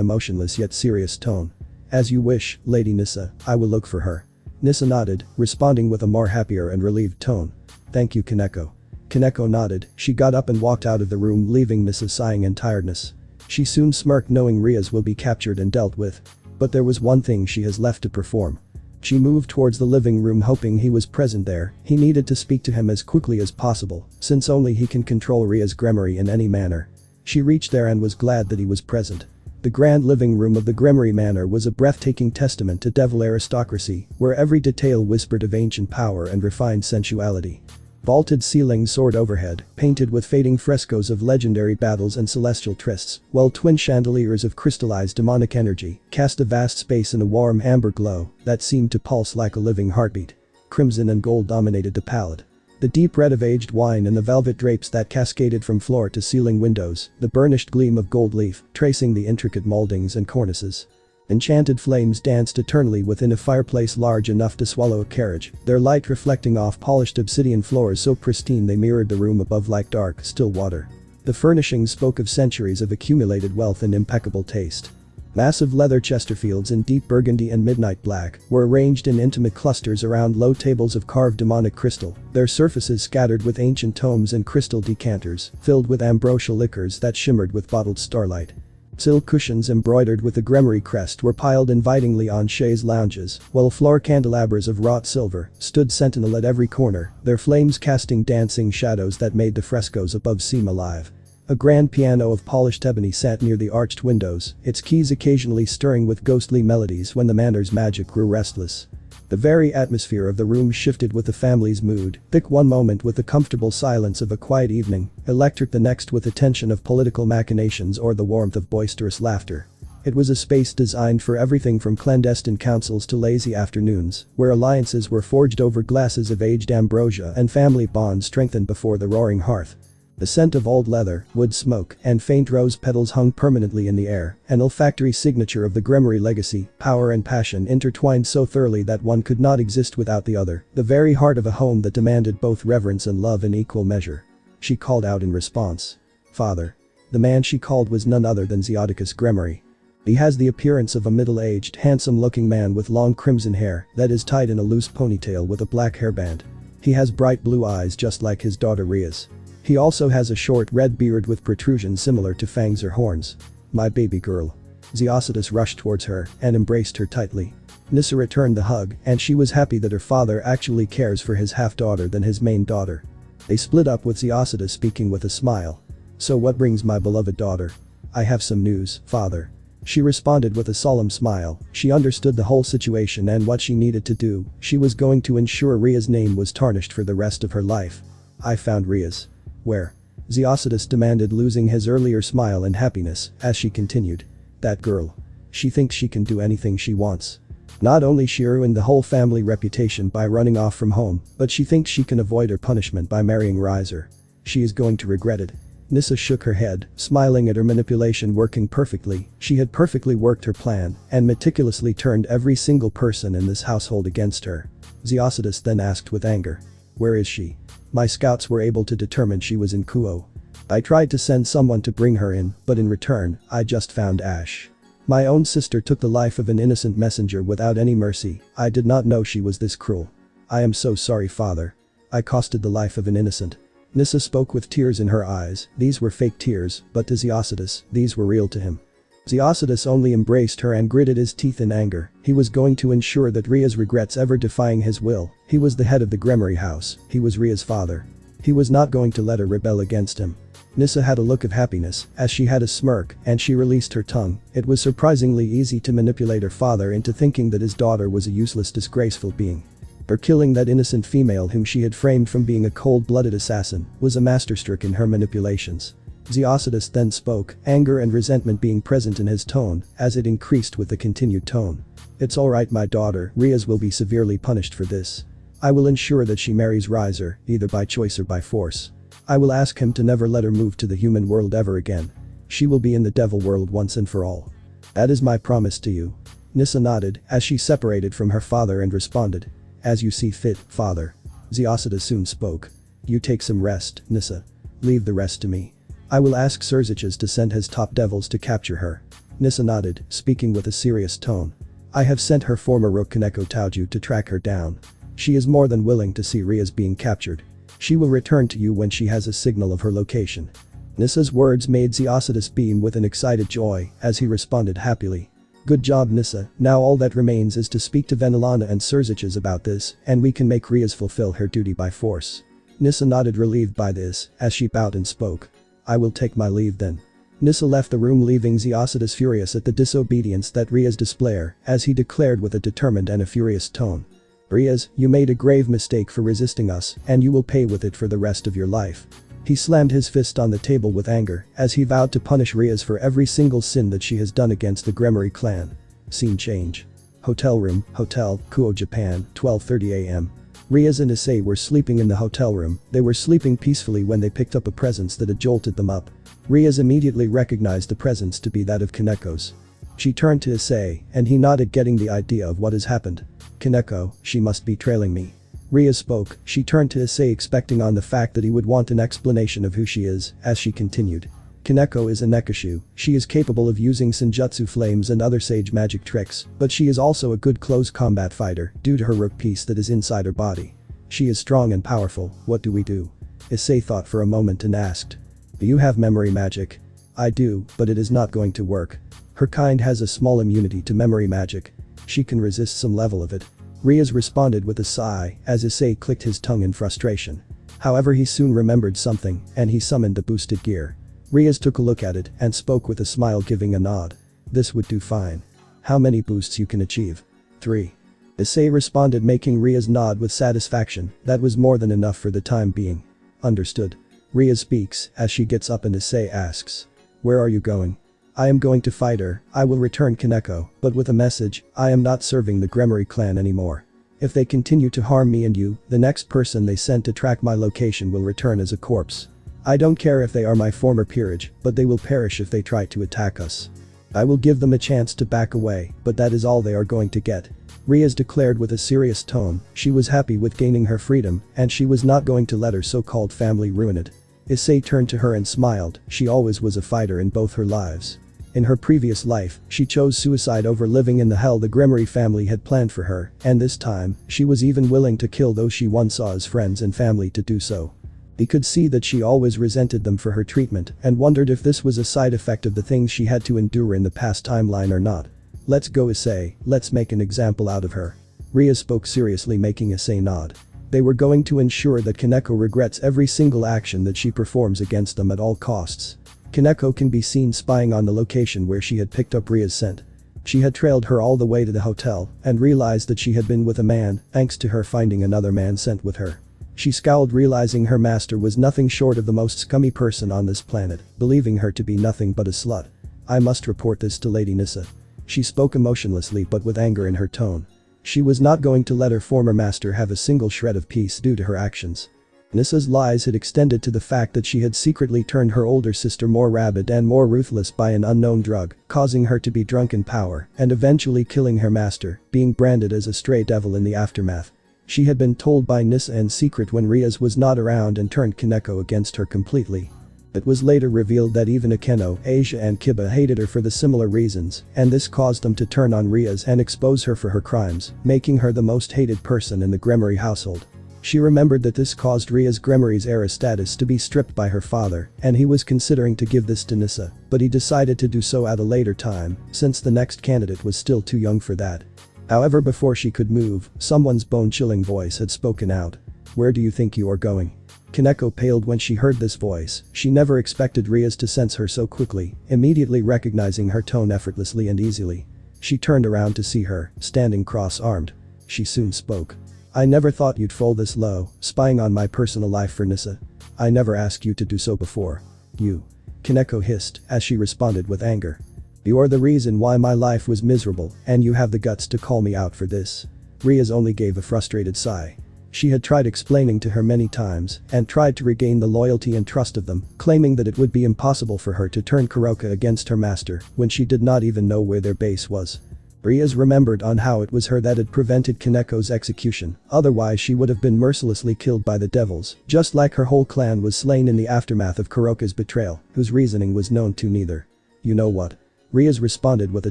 emotionless yet serious tone. "As you wish, Lady Nissa, I will look for her." Nissa nodded, responding with a more happier and relieved tone. Thank you, Kaneko. Kaneko nodded, she got up and walked out of the room, leaving Nissa sighing in tiredness. She soon smirked, knowing Riaz will be captured and dealt with. But there was one thing she has left to perform. She moved towards the living room, hoping he was present there. He needed to speak to him as quickly as possible, since only he can control Riaz's grimoire in any manner. She reached there and was glad that he was present. The grand living room of the Grimoire Manor was a breathtaking testament to devil aristocracy, where every detail whispered of ancient power and refined sensuality. Vaulted ceilings soared overhead, painted with fading frescoes of legendary battles and celestial trysts, while twin chandeliers of crystallized demonic energy cast a vast space in a warm amber glow that seemed to pulse like a living heartbeat. Crimson and gold dominated the palette. The deep red of aged wine and the velvet drapes that cascaded from floor to ceiling windows, the burnished gleam of gold leaf tracing the intricate moldings and cornices. Enchanted flames danced eternally within a fireplace large enough to swallow a carriage, their light reflecting off polished obsidian floors so pristine they mirrored the room above like dark, still water. The furnishings spoke of centuries of accumulated wealth and impeccable taste. Massive leather Chesterfields in deep burgundy and midnight black were arranged in intimate clusters around low tables of carved demonic crystal, their surfaces scattered with ancient tomes and crystal decanters filled with ambrosial liquors that shimmered with bottled starlight. Silk cushions embroidered with the Grimoire crest were piled invitingly on chaise lounges, while floor candelabras of wrought silver stood sentinel at every corner, their flames casting dancing shadows that made the frescoes above seem alive. A grand piano of polished ebony sat near the arched windows, its keys occasionally stirring with ghostly melodies when the manor's magic grew restless. The very atmosphere of the room shifted with the family's mood, thick one moment with the comfortable silence of a quiet evening, electric the next with the tension of political machinations or the warmth of boisterous laughter. It was a space designed for everything from clandestine councils to lazy afternoons, where alliances were forged over glasses of aged ambrosia and family bonds strengthened before the roaring hearth. The scent of old leather, wood smoke, and faint rose petals hung permanently in the air, an olfactory signature of the Grimoire legacy, power and passion intertwined so thoroughly that one could not exist without the other, the very heart of a home that demanded both reverence and love in equal measure. She called out in response. Father. The man she called was none other than Zeodicus Grimoire. He has the appearance of a middle-aged, handsome-looking man with long crimson hair that is tied in a loose ponytail with a black hairband. He has bright blue eyes just like his daughter Riaz. He also has a short red beard with protrusions similar to fangs or horns. My baby girl. Zeodicus rushed towards her and embraced her tightly. Nissa returned the hug and she was happy that her father actually cares for his half-daughter than his main daughter. They split up with Zeodicus speaking with a smile. So what brings my beloved daughter? I have some news, father. She responded with a solemn smile. She understood the whole situation and what she needed to do. She was going to ensure Riaz's name was tarnished for the rest of her life. I found Riaz. Where? Zeodicus demanded, losing his earlier smile and happiness as she continued. That girl. She thinks she can do anything she wants. Not only she ruined the whole family reputation by running off from home, but she thinks she can avoid her punishment by marrying Rizer. She is going to regret it. Nissa shook her head, smiling at her manipulation working perfectly. She had perfectly worked her plan and meticulously turned every single person in this household against her. Zeodicus then asked with anger. Where is she? My scouts were able to determine she was in Kuo. I tried to send someone to bring her in, but in return, I just found Ash. My own sister took the life of an innocent messenger without any mercy. I did not know she was this cruel. I am so sorry, father. I costed the life of an innocent. Nissa spoke with tears in her eyes. These were fake tears, but to Zeodicus, these were real to him. Zeodicus only embraced her and gritted his teeth in anger. He was going to ensure that Riaz regrets ever defying his will. He was the head of the Grimoire house. He was Riaz's father. He was not going to let her rebel against him. Nissa had a look of happiness as she had a smirk and she released her tongue. It was surprisingly easy to manipulate her father into thinking that his daughter was a useless, disgraceful being. Her killing that innocent female whom she had framed from being a cold-blooded assassin was a masterstroke in her manipulations. Zeodicus then spoke, anger and resentment being present in his tone as it increased with the continued tone. It's alright, my daughter, Riaz will be severely punished for this. I will ensure that she marries Rizer, either by choice or by force. I will ask him to never let her move to the human world ever again. She will be in the devil world once and for all. That is my promise to you. Nissa nodded as she separated from her father and responded. As you see fit, father. Zeodicus soon spoke. You take some rest, Nissa. Leave the rest to me. I will ask Serziches to send his top devils to capture her. Nissa nodded, speaking with a serious tone. I have sent her former rook Kaneko Taoju to track her down. She is more than willing to see Ria's being captured. She will return to you when she has a signal of her location." Nissa's words made Zeocidus beam with an excited joy as he responded happily. "Good job, Nissa, now all that remains is to speak to Venelana and Surziches about this, and we can make Rias fulfill her duty by force." Nissa nodded, relieved by this, as she bowed and spoke. "I will take my leave then." Nissa left the room, leaving Zeocidus furious at the disobedience that Rias displayed, as he declared with a determined and a furious tone. "Rias, you made a grave mistake for resisting us, and you will pay with it for the rest of your life." He slammed his fist on the table with anger as he vowed to punish Rias for every single sin that she has done against the Gremory clan. Scene change. Hotel room, Hotel, Kuo, Japan, 12:30 a.m. Rias and Issei were sleeping in the hotel room. They were sleeping peacefully when they picked up a presence that had jolted them up. Rias immediately recognized the presence to be that of Kaneko's. She turned to Issei, and he nodded, getting the idea of what has happened. "Kaneko, she must be trailing me." Rias spoke. She turned to Issei, expecting on the fact that he would want an explanation of who she is, as she continued. "Kaneko is a Nekashu. She is capable of using Senjutsu flames and other sage magic tricks, but she is also a good close combat fighter due to her rook piece that is inside her body. She is strong and powerful. What do we do?" Issei thought for a moment and asked. "Do you have memory magic?" "I do, but it is not going to work. Her kind has a small immunity to memory magic. She can resist some level of it." Rias responded with a sigh as Issei clicked his tongue in frustration. However, he soon remembered something and he summoned the boosted gear. Rias took a look at it and spoke with a smile, giving a nod. "This would do fine. How many boosts you can achieve?" 3. Issei responded, making Rias nod with satisfaction. That was more than enough for the time being. "Understood." Rias speaks as she gets up and Issei asks. "Where are you going?" "I am going to fight her. I will return Kaneko, but with a message. I am not serving the Gremory clan anymore. If they continue to harm me and you, the next person they send to track my location will return as a corpse. I don't care if they are my former peerage, but they will perish if they try to attack us. I will give them a chance to back away, but that is all they are going to get." Rias declared with a serious tone. She was happy with gaining her freedom, and she was not going to let her so-called family ruin it. Issei turned to her and smiled. She always was a fighter in both her lives. In her previous life, she chose suicide over living in the hell the Gremory family had planned for her, and this time, she was even willing to kill those she once saw as friends and family to do so. He could see that she always resented them for her treatment and wondered if this was a side effect of the things she had to endure in the past timeline or not. "Let's go, Issei, let's make an example out of her." Rias spoke seriously, making Issei nod. They were going to ensure that Kaneko regrets every single action that she performs against them at all costs. Kaneko can be seen spying on the location where she had picked up Ria's scent. She had trailed her all the way to the hotel and realized that she had been with a man, thanks to her finding another man sent with her. She scowled, realizing her master was nothing short of the most scummy person on this planet, believing her to be nothing but a slut. "I must report this to Lady Nissa." She spoke emotionlessly but with anger in her tone. She was not going to let her former master have a single shred of peace due to her actions. Nissa's lies had extended to the fact that she had secretly turned her older sister more rabid and more ruthless by an unknown drug, causing her to be drunk in power and eventually killing her master, being branded as a stray devil in the aftermath. She had been told by Nissa in secret when Rias was not around and turned Kaneko against her completely. It was later revealed that even Akeno, Asia and Kiba hated her for the similar reasons, and this caused them to turn on Rias and expose her for her crimes, making her the most hated person in the Gremory household. She remembered that this caused Rias Gremory's era status to be stripped by her father, and he was considering to give this to Nissa, but he decided to do so at a later time, since the next candidate was still too young for that. However, before she could move, someone's bone-chilling voice had spoken out. "Where do you think you are going?" Kaneko paled when she heard this voice. She never expected Rias to sense her so quickly, immediately recognizing her tone effortlessly and easily. She turned around to see her, standing cross-armed. She soon spoke. "I never thought you'd fall this low, spying on my personal life for Nissa. I never asked you to do so before." "You." Kaneko hissed as she responded with anger. "You are the reason why my life was miserable, and you have the guts to call me out for this." Rias only gave a frustrated sigh. She had tried explaining to her many times and tried to regain the loyalty and trust of them, claiming that it would be impossible for her to turn Kuroka against her master when she did not even know where their base was. Rias remembered on how it was her that had prevented Kaneko's execution, otherwise she would have been mercilessly killed by the devils, just like her whole clan was slain in the aftermath of Kuroka's betrayal, whose reasoning was known to neither. "You know what?" Rias responded with a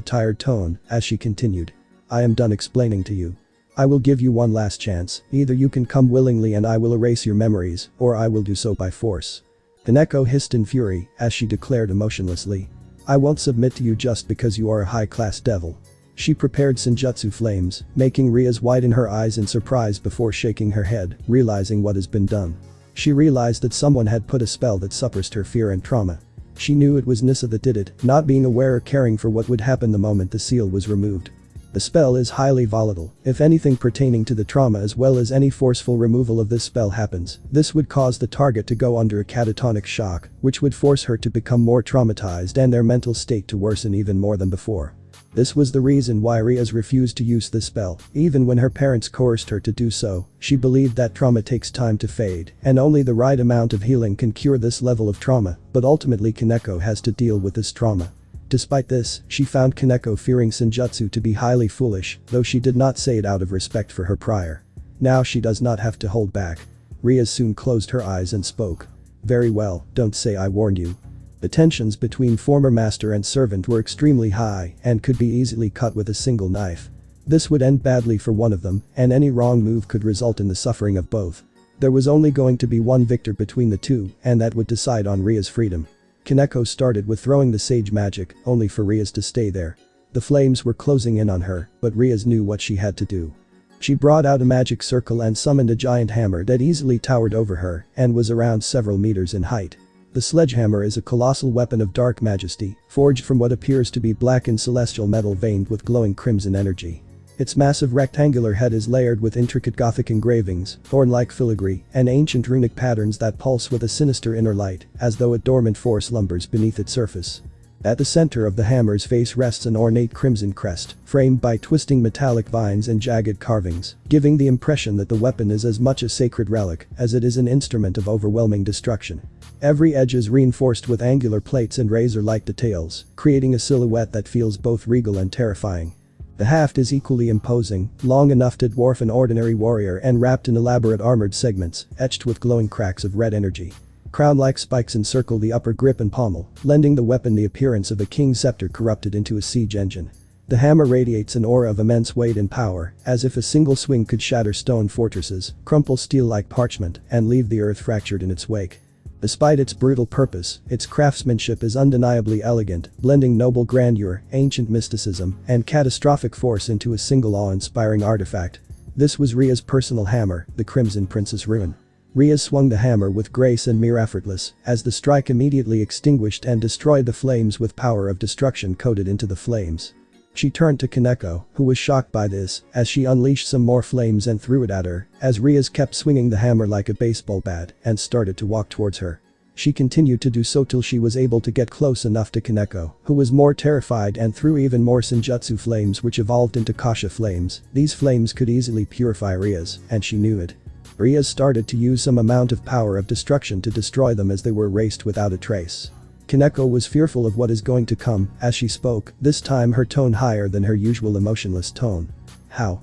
tired tone as she continued. I am done explaining to you. I will give you one last chance, either you can come willingly and I will erase your memories, or I will do so by force. Kaneko hissed in fury as she declared emotionlessly. I won't submit to you just because you are a high-class devil. She prepared Senjutsu flames, making Ria's widen her eyes in surprise before shaking her head, realizing what has been done. She realized that someone had put a spell that suppressed her fear and trauma. She knew it was Nissa that did it, not being aware or caring for what would happen the moment the seal was removed. The spell is highly volatile. If anything pertaining to the trauma as well as any forceful removal of this spell happens, this would cause the target to go under a catatonic shock, which would force her to become more traumatized and their mental state to worsen even more than before. This was the reason why Riaz refused to use this spell, even when her parents coerced her to do so. She believed that trauma takes time to fade, and only the right amount of healing can cure this level of trauma, but ultimately Kaneko has to deal with this trauma. Despite this, she found Kaneko fearing Senjutsu to be highly foolish, though she did not say it out of respect for her prior. Now she does not have to hold back. Riaz soon closed her eyes and spoke. Very well, don't say I warned you. The tensions between former master and servant were extremely high and could be easily cut with a single knife. This would end badly for one of them, and any wrong move could result in the suffering of both. There was only going to be one victor between the two, and that would decide on Ria's freedom. Kaneko started with throwing the sage magic, only for Riaz to stay there. The flames were closing in on her, but Riaz knew what she had to do. She brought out a magic circle and summoned a giant hammer that easily towered over her and was around several meters in height. The sledgehammer is a colossal weapon of dark majesty, forged from what appears to be blackened celestial metal veined with glowing crimson energy. Its massive rectangular head is layered with intricate Gothic engravings, thorn-like filigree, and ancient runic patterns that pulse with a sinister inner light, as though a dormant force lumbers beneath its surface. At the center of the hammer's face rests an ornate crimson crest, framed by twisting metallic vines and jagged carvings, giving the impression that the weapon is as much a sacred relic as it is an instrument of overwhelming destruction. Every edge is reinforced with angular plates and razor-like details, creating a silhouette that feels both regal and terrifying. The haft is equally imposing, long enough to dwarf an ordinary warrior and wrapped in elaborate armored segments, etched with glowing cracks of red energy. Crown-like spikes encircle the upper grip and pommel, lending the weapon the appearance of a king's scepter corrupted into a siege engine. The hammer radiates an aura of immense weight and power, as if a single swing could shatter stone fortresses, crumple steel like parchment, and leave the earth fractured in its wake. Despite its brutal purpose, its craftsmanship is undeniably elegant, blending noble grandeur, ancient mysticism, and catastrophic force into a single awe-inspiring artifact. This was Ria's personal hammer, the Crimson Princess Ruin. Ria swung the hammer with grace and mere effortless, as the strike immediately extinguished and destroyed the flames with power of destruction coded into the flames. She turned to Kaneko, who was shocked by this, as she unleashed some more flames and threw it at her, as Riaz kept swinging the hammer like a baseball bat and started to walk towards her. She continued to do so till she was able to get close enough to Kaneko, who was more terrified and threw even more Senjutsu flames which evolved into Kasha flames. These flames could easily purify Riaz, and she knew it. Riaz started to use some amount of power of destruction to destroy them as they were erased without a trace. Kaneko was fearful of what is going to come as she spoke, this time her tone higher than her usual emotionless tone. How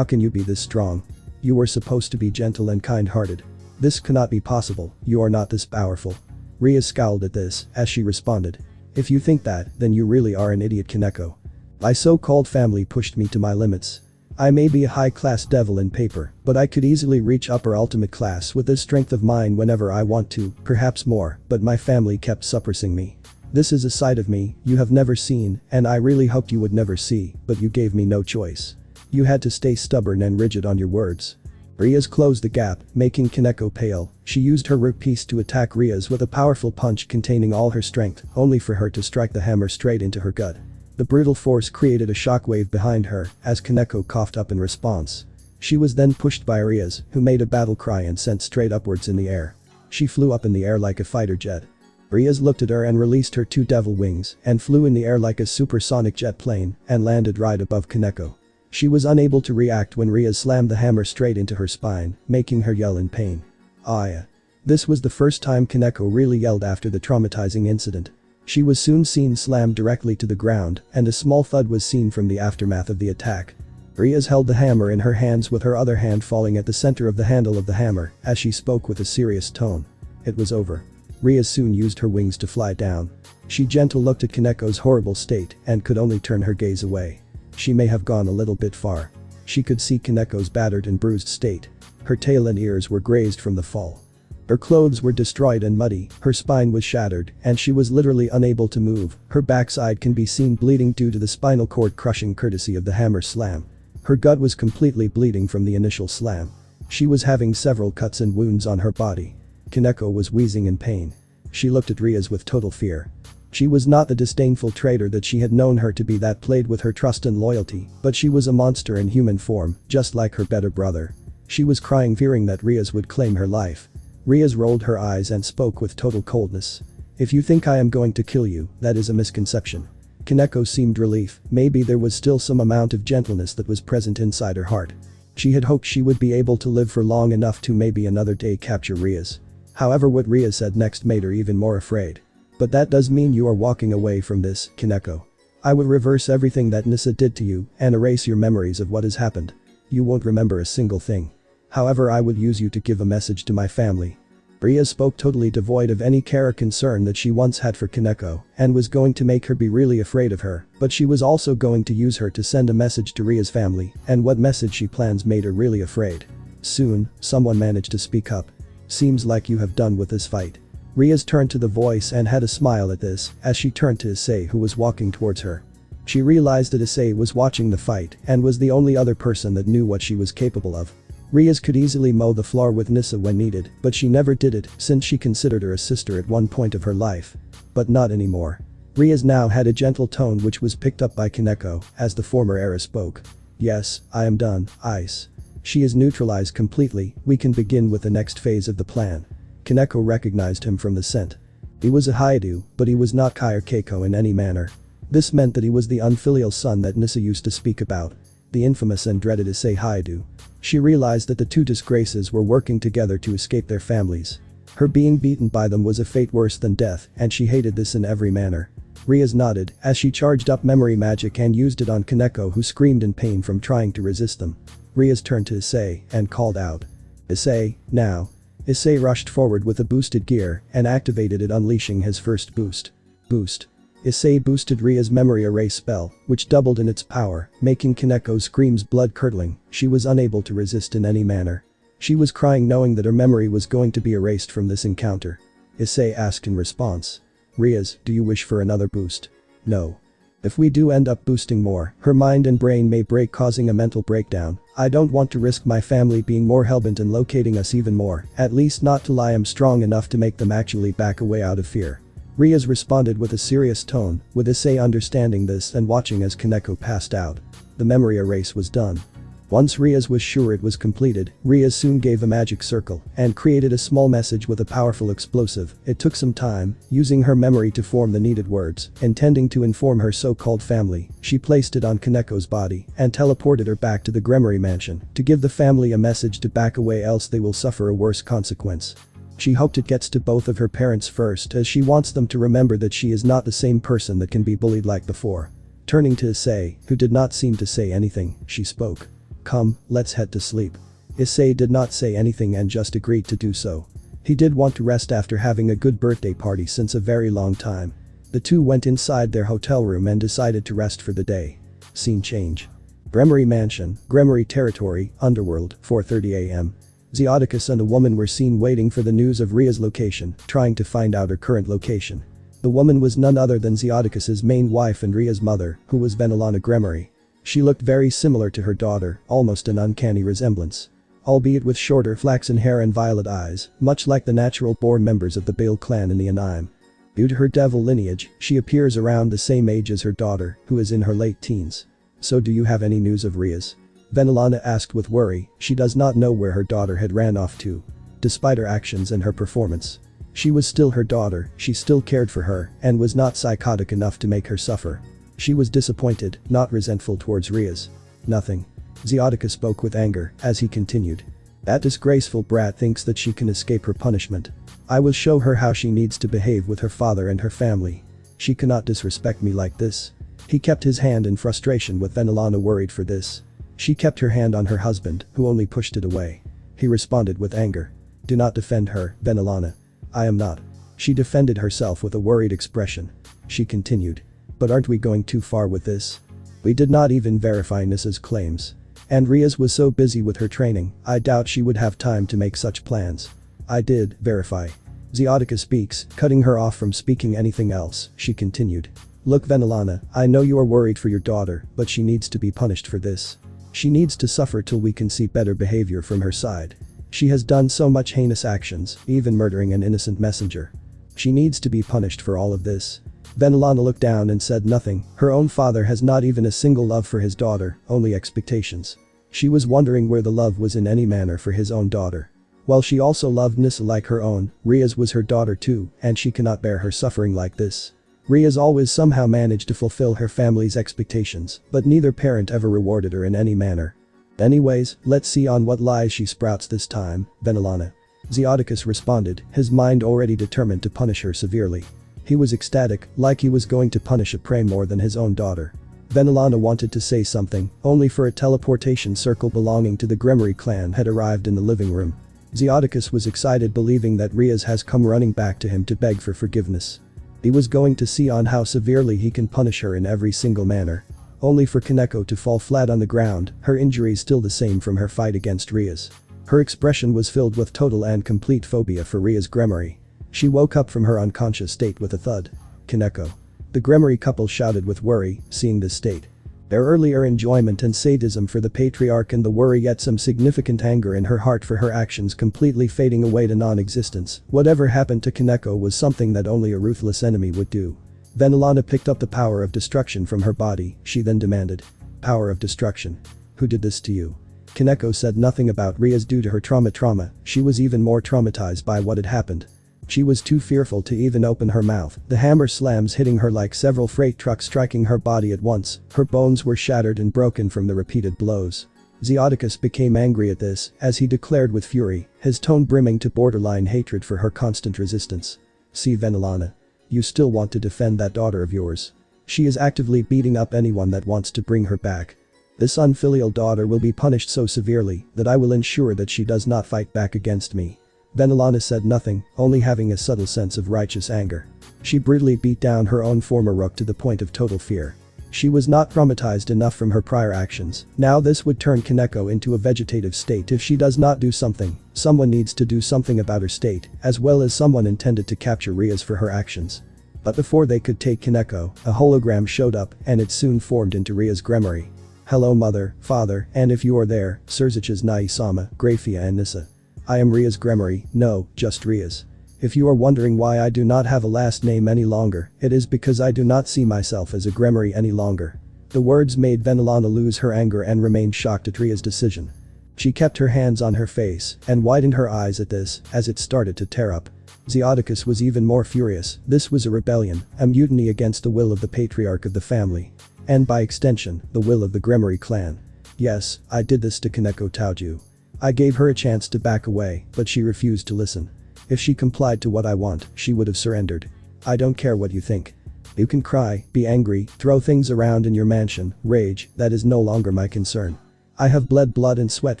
can you be this strong? You were supposed to be gentle and kind-hearted. This cannot be possible, you are not this powerful. Riaz scowled at this as she responded. If you think that, then you really are an idiot, Kaneko. My so-called family pushed me to my limits. I may be a high-class devil in paper, but I could easily reach upper ultimate class with this strength of mine whenever I want to, perhaps more, but my family kept suppressing me. This is a side of me you have never seen, and I really hoped you would never see, but you gave me no choice. You had to stay stubborn and rigid on your words. Riaz closed the gap, making Kaneko pale. She used her root piece to attack Riaz with a powerful punch containing all her strength, only for her to strike the hammer straight into her gut. The brutal force created a shockwave behind her as Kaneko coughed up in response. She was then pushed by Riaz, who made a battle cry and sent straight upwards in the air. She flew up in the air like a fighter jet. Riaz looked at her and released her two devil wings and flew in the air like a supersonic jet plane and landed right above Kaneko. She was unable to react when Riaz slammed the hammer straight into her spine, making her yell in pain. Aya. This was the first time Kaneko really yelled after the traumatizing incident. She was soon seen slammed directly to the ground, and a small thud was seen from the aftermath of the attack. Riaz held the hammer in her hands with her other hand falling at the center of the handle of the hammer as she spoke with a serious tone. It was over. Riaz soon used her wings to fly down. She gently looked at Kaneko's horrible state and could only turn her gaze away. She may have gone a little bit far. She could see Kaneko's battered and bruised state. Her tail and ears were grazed from the fall. Her clothes were destroyed and muddy, her spine was shattered, and she was literally unable to move. Her backside can be seen bleeding due to the spinal cord crushing courtesy of the hammer slam. Her gut was completely bleeding from the initial slam. She was having several cuts and wounds on her body. Kaneko was wheezing in pain. She looked at Riaz with total fear. She was not the disdainful traitor that she had known her to be that played with her trust and loyalty, but she was a monster in human form, just like her better brother. She was crying fearing that Riaz would claim her life. Riaz rolled her eyes and spoke with total coldness. If you think I am going to kill you, that is a misconception. Kaneko seemed relief, maybe there was still some amount of gentleness that was present inside her heart. She had hoped she would be able to live for long enough to maybe another day capture Riaz. However, what Riaz said next made her even more afraid. But that does mean you are walking away from this, Kaneko. I will reverse everything that Nissa did to you and erase your memories of what has happened. You won't remember a single thing. However, I will use you to give a message to my family. Riaz spoke totally devoid of any care or concern that she once had for Kaneko and was going to make her be really afraid of her, but she was also going to use her to send a message to Riaz's family, and what message she plans made her really afraid. Soon, someone managed to speak up. Seems like you have done with this fight. Riaz turned to the voice and had a smile at this as she turned to Issei, who was walking towards her. She realized that Issei was watching the fight and was the only other person that knew what she was capable of. Riaz could easily mow the floor with Nissa when needed, but she never did it since she considered her a sister at one point of her life. But not anymore. Riaz now had a gentle tone which was picked up by Kaneko as the former Era spoke. Yes, I am done, Ice. She is neutralized completely, we can begin with the next phase of the plan. Kaneko recognized him from the scent. He was a Hyoudou, but he was not Kai or Keiko in any manner. This meant that he was the unfilial son that Nissa used to speak about. The infamous and dreaded Issei Hyoudou. She realized that the two disgraces were working together to escape their families. Her being beaten by them was a fate worse than death, and she hated this in every manner. Riaz nodded as she charged up memory magic and used it on Kaneko, who screamed in pain from trying to resist them. Riaz turned to Issei and called out. Issei, now. Issei rushed forward with a boosted gear and activated it, unleashing his first boost. Boost. Issei boosted Riaz's memory erase spell, which doubled in its power, making Kaneko's screams blood-curdling. She was unable to resist in any manner. She was crying knowing that her memory was going to be erased from this encounter. Issei asked in response. Riaz, do you wish for another boost? No. If we do end up boosting more, her mind and brain may break, causing a mental breakdown. I don't want to risk my family being more hellbent and locating us even more, at least not till I am strong enough to make them actually back away out of fear. Riaz responded with a serious tone, with Issei understanding this and watching as Kaneko passed out. The memory erase was done. Once Riaz was sure it was completed, Riaz soon gave a magic circle and created a small message with a powerful explosive. It took some time, using her memory to form the needed words, intending to inform her so-called family. She placed it on Kaneko's body and teleported her back to the Gremory mansion to give the family a message to back away, else they will suffer a worse consequence. She hoped it gets to both of her parents first, as she wants them to remember that she is not the same person that can be bullied like before. Turning to Issei, who did not seem to say anything, she spoke. Come, let's head to sleep. Issei did not say anything and just agreed to do so. He did want to rest after having a good birthday party since a very long time. The two went inside their hotel room and decided to rest for the day. Scene change. Gremory Mansion, Gremory Territory, Underworld, 4:30 a.m. Zeodicus and a woman were seen waiting for the news of Riaz's location, trying to find out her current location. The woman was none other than Zeodicus's main wife and Riaz's mother, who was Venelana Gremory. She looked very similar to her daughter, almost an uncanny resemblance. Albeit with shorter flaxen hair and violet eyes, much like the natural-born members of the Bale clan in the Anime. Due to her devil lineage, she appears around the same age as her daughter, who is in her late teens. So do you have any news of Riaz? Venelana asked with worry. She does not know where her daughter had ran off to. Despite her actions and her performance, she was still her daughter, she still cared for her, and was not psychotic enough to make her suffer. She was disappointed, not resentful towards Riaz. Nothing. Zeodicus spoke with anger as he continued. That disgraceful brat thinks that she can escape her punishment. I will show her how she needs to behave with her father and her family. She cannot disrespect me like this. He kept his hand in frustration, with Venelana worried for this. She kept her hand on her husband, who only pushed it away. He responded with anger. Do not defend her, Venelana. I am not. She defended herself with a worried expression. She continued. But aren't we going too far with this? We did not even verify Nissa's claims. And Riaz was so busy with her training, I doubt she would have time to make such plans. I did verify. Ziotica speaks, cutting her off from speaking anything else, she continued. Look Venelana, I know you are worried for your daughter, but she needs to be punished for this. She needs to suffer till we can see better behavior from her side. She has done so much heinous actions, even murdering an innocent messenger. She needs to be punished for all of this. Venelana looked down and said nothing. Her own father has not even a single love for his daughter, only expectations. She was wondering where the love was in any manner for his own daughter. While she also loved Nissa like her own, Riaz was her daughter too, and she cannot bear her suffering like this. Riaz always somehow managed to fulfill her family's expectations, but neither parent ever rewarded her in any manner. Anyways, let's see on what lies she sprouts this time, Venelana. Zioticus responded, his mind already determined to punish her severely. He was ecstatic, like he was going to punish a prey more than his own daughter. Venelana wanted to say something, only for a teleportation circle belonging to the Gremory clan had arrived in the living room. Zioticus was excited, believing that Riaz has come running back to him to beg for forgiveness. He was going to see on how severely he can punish her in every single manner. Only for Kaneko to fall flat on the ground, her injuries still the same from her fight against Riaz. Her expression was filled with total and complete phobia for Riaz Gremory. She woke up from her unconscious state with a thud. Kaneko. The Gremory couple shouted with worry, seeing this state. Their earlier enjoyment and sadism for the patriarch and the worry yet some significant anger in her heart for her actions completely fading away to non-existence. Whatever happened to Kaneko was something that only a ruthless enemy would do. Venelana picked up the power of destruction from her body, she then demanded. Power of destruction. Who did this to you? Kaneko said nothing about Riaz due to her trauma. She was even more traumatized by what had happened. She was too fearful to even open her mouth, the hammer slams hitting her like several freight trucks striking her body at once. Her bones were shattered and broken from the repeated blows. Zioticus became angry at this, as he declared with fury, his tone brimming to borderline hatred for her constant resistance. See Venelana. You still want to defend that daughter of yours. She is actively beating up anyone that wants to bring her back. This unfilial daughter will be punished so severely that I will ensure that she does not fight back against me. Venelana said nothing, only having a subtle sense of righteous anger. She brutally beat down her own former rook to the point of total fear. She was not traumatized enough from her prior actions. Now this would turn Kaneko into a vegetative state if she does not do something. Someone needs to do something about her state, as well as someone intended to capture Riaz for her actions. But before they could take Kaneko, a hologram showed up and it soon formed into Riaz Gremory. Hello mother, father, and if you are there, Surzich's Nai-sama, Grafia and Nissa. I am Riaz Gremory, no, just Riaz. If you are wondering why I do not have a last name any longer, it is because I do not see myself as a Gremory any longer. The words made Venelana lose her anger and remained shocked at Riaz's decision. She kept her hands on her face and widened her eyes at this as it started to tear up. Zioticus was even more furious. This was a rebellion, a mutiny against the will of the patriarch of the family. And by extension, the will of the Gremory clan. Yes, I did this to Kaneko Taoju. I gave her a chance to back away, but she refused to listen. If she complied to what I want, she would have surrendered. I don't care what you think. You can cry, be angry, throw things around in your mansion, rage, that is no longer my concern. I have bled blood and sweat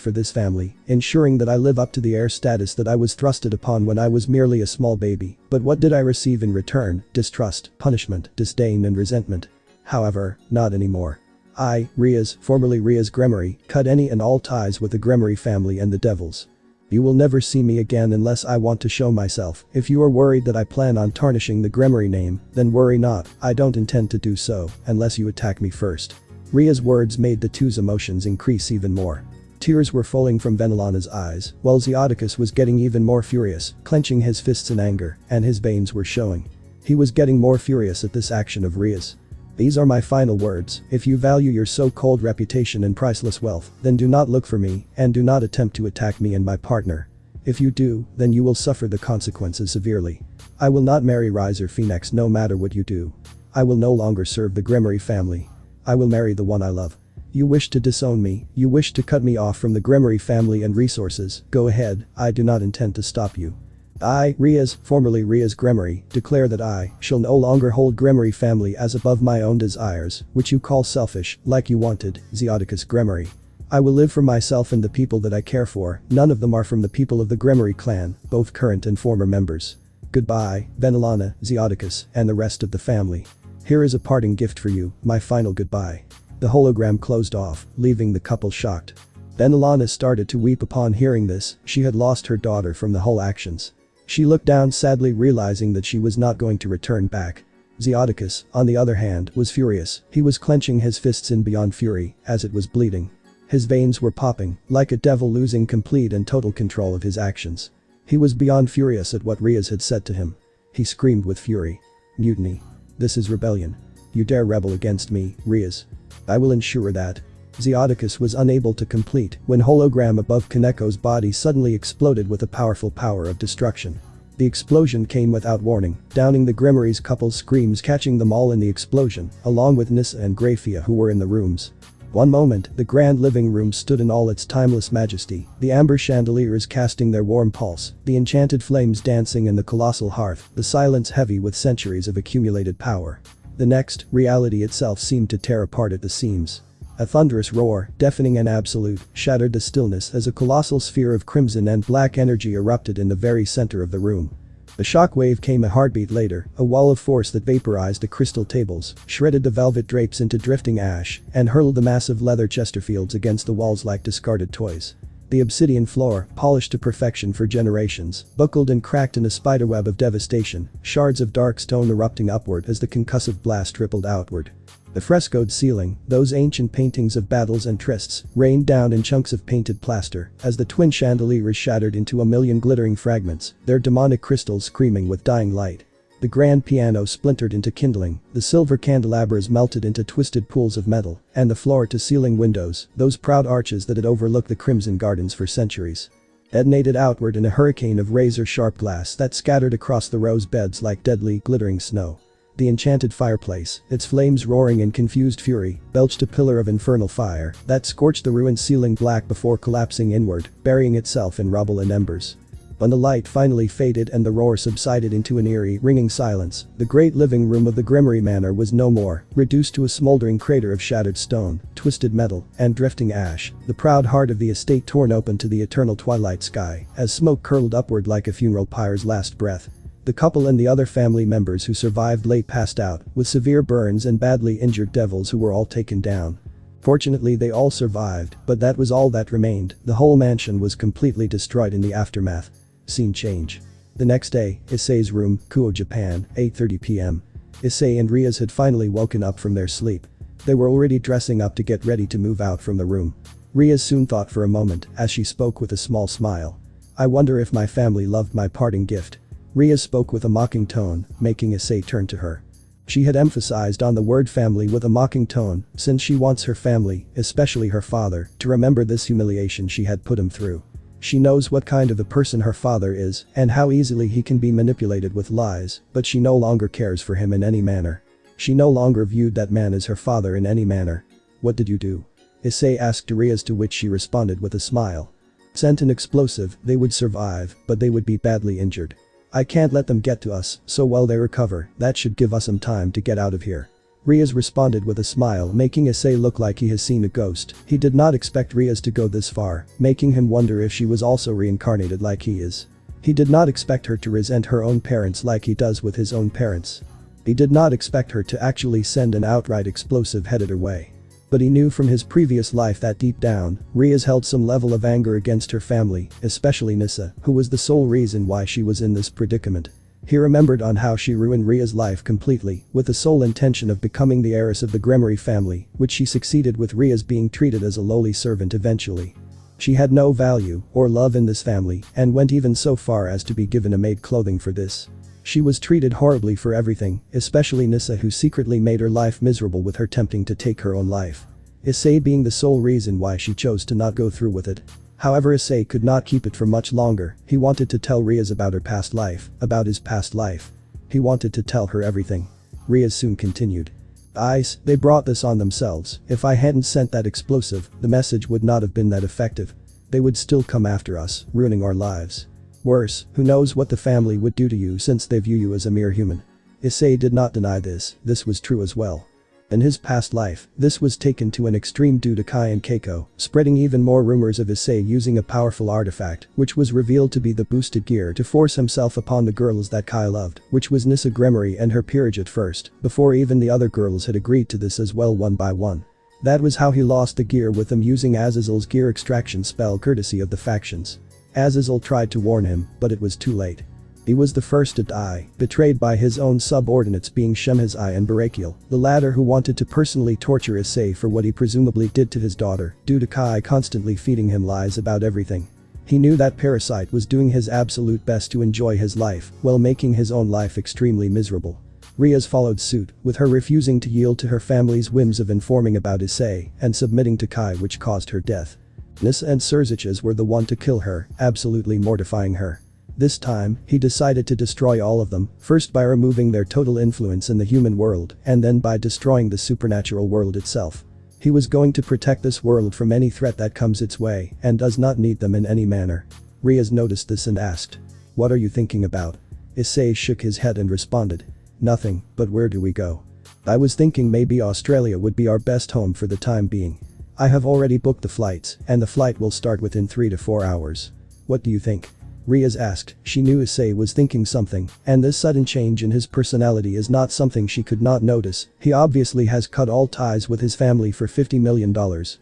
for this family, ensuring that I live up to the heir status that I was thrusted upon when I was merely a small baby. But what did I receive in return? Distrust, punishment, disdain and resentment. However, not anymore. I, Riaz, formerly Riaz Gremory, cut any and all ties with the Gremory family and the devils. You will never see me again unless I want to show myself. If you are worried that I plan on tarnishing the Gremory name, then worry not, I don't intend to do so, unless you attack me first. Riaz's words made the two's emotions increase even more. Tears were falling from Venelana's eyes, while Zioticus was getting even more furious, clenching his fists in anger, and his veins were showing. He was getting more furious at this action of Riaz. These are my final words. If you value your so-called reputation and priceless wealth, then do not look for me, and do not attempt to attack me and my partner. If you do, then you will suffer the consequences severely. I will not marry Riser Phoenix no matter what you do. I will no longer serve the Gremory family. I will marry the one I love. You wish to disown me, you wish to cut me off from the Gremory family and resources, go ahead, I do not intend to stop you. I, Riaz, formerly Riaz Gremory, declare that I shall no longer hold Gremory family as above my own desires, which you call selfish, like you wanted, Zioticus Gremory. I will live for myself and the people that I care for, none of them are from the people of the Gremory clan, both current and former members. Goodbye, Venelana, Zioticus, and the rest of the family. Here is a parting gift for you, my final goodbye. The hologram closed off, leaving the couple shocked. Then Alana started to weep upon hearing this. She had lost her daughter from the whole actions. She looked down sadly, realizing that she was not going to return back. Zeodicus, on the other hand, was furious. He was clenching his fists in beyond fury, as it was bleeding. His veins were popping, like a devil losing complete and total control of his actions. He was beyond furious at what Riaz had said to him. He screamed with fury. Mutiny. This is rebellion. You dare rebel against me, Riaz. I will ensure that. Zeodicus was unable to complete when hologram above Kaneko's body suddenly exploded with a powerful power of destruction. The explosion came without warning, downing the Grimory's couple's screams, catching them all in the explosion, along with Nissa and Grafia who were in the rooms. One moment, the grand living room stood in all its timeless majesty, the amber chandeliers casting their warm pulse, the enchanted flames dancing in the colossal hearth, the silence heavy with centuries of accumulated power. The next, reality itself seemed to tear apart at the seams. A thunderous roar, deafening and absolute, shattered the stillness as a colossal sphere of crimson and black energy erupted in the very center of the room. The shockwave came a heartbeat later, a wall of force that vaporized the crystal tables, shredded the velvet drapes into drifting ash, and hurled the massive leather Chesterfields against the walls like discarded toys. The obsidian floor, polished to perfection for generations, buckled and cracked in a spiderweb of devastation, shards of dark stone erupting upward as the concussive blast rippled outward. The frescoed ceiling, those ancient paintings of battles and trysts, rained down in chunks of painted plaster as the twin chandeliers shattered into a million glittering fragments, their demonic crystals screaming with dying light. The grand piano splintered into kindling, the silver candelabras melted into twisted pools of metal, and the floor-to-ceiling windows, those proud arches that had overlooked the crimson gardens for centuries, detonated outward in a hurricane of razor-sharp glass that scattered across the rose beds like deadly, glittering snow. The enchanted fireplace, its flames roaring in confused fury, belched a pillar of infernal fire that scorched the ruined ceiling black before collapsing inward, burying itself in rubble and embers. When the light finally faded and the roar subsided into an eerie, ringing silence, the great living room of the Grimory Manor was no more, reduced to a smoldering crater of shattered stone, twisted metal, and drifting ash, the proud heart of the estate torn open to the eternal twilight sky as smoke curled upward like a funeral pyre's last breath. The couple and the other family members who survived lay passed out, with severe burns and badly injured devils who were all taken down. Fortunately they all survived, but that was all that remained. The whole mansion was completely destroyed in the aftermath. Scene change. The next day, Issei's room, Kuo, Japan, 8:30 p.m. Issei and Riaz had finally woken up from their sleep. They were already dressing up to get ready to move out from the room. Riaz soon thought for a moment as she spoke with a small smile. I wonder if my family loved my parting gift. Riaz spoke with a mocking tone, making Issei turn to her. She had emphasized on the word family with a mocking tone, since she wants her family, especially her father, to remember this humiliation she had put him through. She knows what kind of a person her father is and how easily he can be manipulated with lies, but she no longer cares for him in any manner. She no longer viewed that man as her father in any manner. What did you do? Issei asked Riaz, to which she responded with a smile. Sent an explosive, they would survive, but they would be badly injured. I can't let them get to us, so while they recover, that should give us some time to get out of here. Riaz responded with a smile, making Issei look like he has seen a ghost. He did not expect Riaz to go this far, making him wonder if she was also reincarnated like he is. He did not expect her to resent her own parents like he does with his own parents. He did not expect her to actually send an outright explosive headed her way. But he knew from his previous life that deep down, Riaz held some level of anger against her family, especially Nissa, who was the sole reason why she was in this predicament. He remembered on how she ruined Riaz's life completely, with the sole intention of becoming the heiress of the Grimory family, which she succeeded with, Riaz being treated as a lowly servant eventually. She had no value or love in this family and went even so far as to be given a maid clothing for this. She was treated horribly for everything, especially Nissa, who secretly made her life miserable with her tempting to take her own life. Issei being the sole reason why she chose to not go through with it. However, Issei could not keep it for much longer. He wanted to tell Riaz about her past life, about his past life. He wanted to tell her everything. Riaz soon continued. They brought this on themselves. If I hadn't sent that explosive, the message would not have been that effective. They would still come after us, ruining our lives. Worse, who knows what the family would do to you since they view you as a mere human. Issei did not deny this was true as well. In his past life, this was taken to an extreme due to Kai and Keiko, spreading even more rumors of Issei using a powerful artifact, which was revealed to be the boosted gear to force himself upon the girls that Kai loved, which was Nissa Grimory and her peerage at first, before even the other girls had agreed to this as well one by one. That was how he lost the gear with them using Azazel's gear extraction spell courtesy of the factions. Azazel tried to warn him, but it was too late. He was the first to die, betrayed by his own subordinates being Shemhazai and Barakiel, the latter who wanted to personally torture Issei for what he presumably did to his daughter, due to Kai constantly feeding him lies about everything. He knew that parasite was doing his absolute best to enjoy his life, while making his own life extremely miserable. Riaz followed suit, with her refusing to yield to her family's whims of informing about Issei and submitting to Kai, which caused her death. Nissa and Surziches were the one to kill her, absolutely mortifying her. This time, he decided to destroy all of them, first by removing their total influence in the human world, and then by destroying the supernatural world itself. He was going to protect this world from any threat that comes its way, and does not need them in any manner. Riaz noticed this and asked, "What are you thinking about?" Issei shook his head and responded, "Nothing, but where do we go?" "I was thinking maybe Australia would be our best home for the time being. I have already booked the flights, and the flight will start within 3 to 4 hours. What do you think?" Riaz asked. She knew Issei was thinking something, and this sudden change in his personality is not something she could not notice. He obviously has cut all ties with his family for $50 million,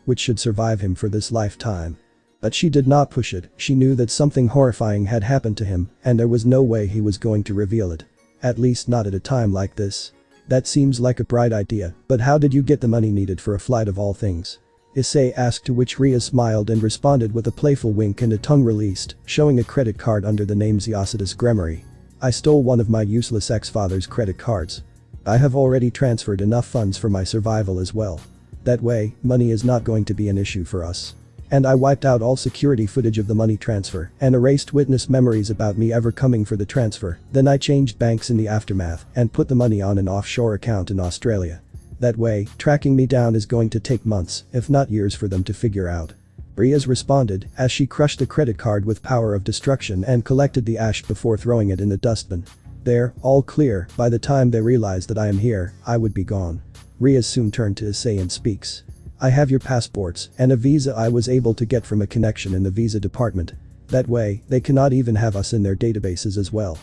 which should survive him for this lifetime. But she did not push it. She knew that something horrifying had happened to him, and there was no way he was going to reveal it. At least not at a time like this. "That seems like a bright idea, but how did you get the money needed for a flight of all things?" Issei asked, to which Riaz smiled and responded with a playful wink and a tongue released, showing a credit card under the name Zeositus Gremory. "I stole one of my useless ex-father's credit cards. I have already transferred enough funds for my survival as well. That way, money is not going to be an issue for us. And I wiped out all security footage of the money transfer and erased witness memories about me ever coming for the transfer. Then I changed banks in the aftermath and put the money on an offshore account in Australia. That way, tracking me down is going to take months, if not years, for them to figure out." Riaz responded, as she crushed the credit card with power of destruction and collected the ash before throwing it in the dustbin. "There, all clear. By the time they realize that I am here, I would be gone." Riaz soon turned to Issei and speaks. "I have your passports and a visa I was able to get from a connection in the visa department. That way, they cannot even have us in their databases as well."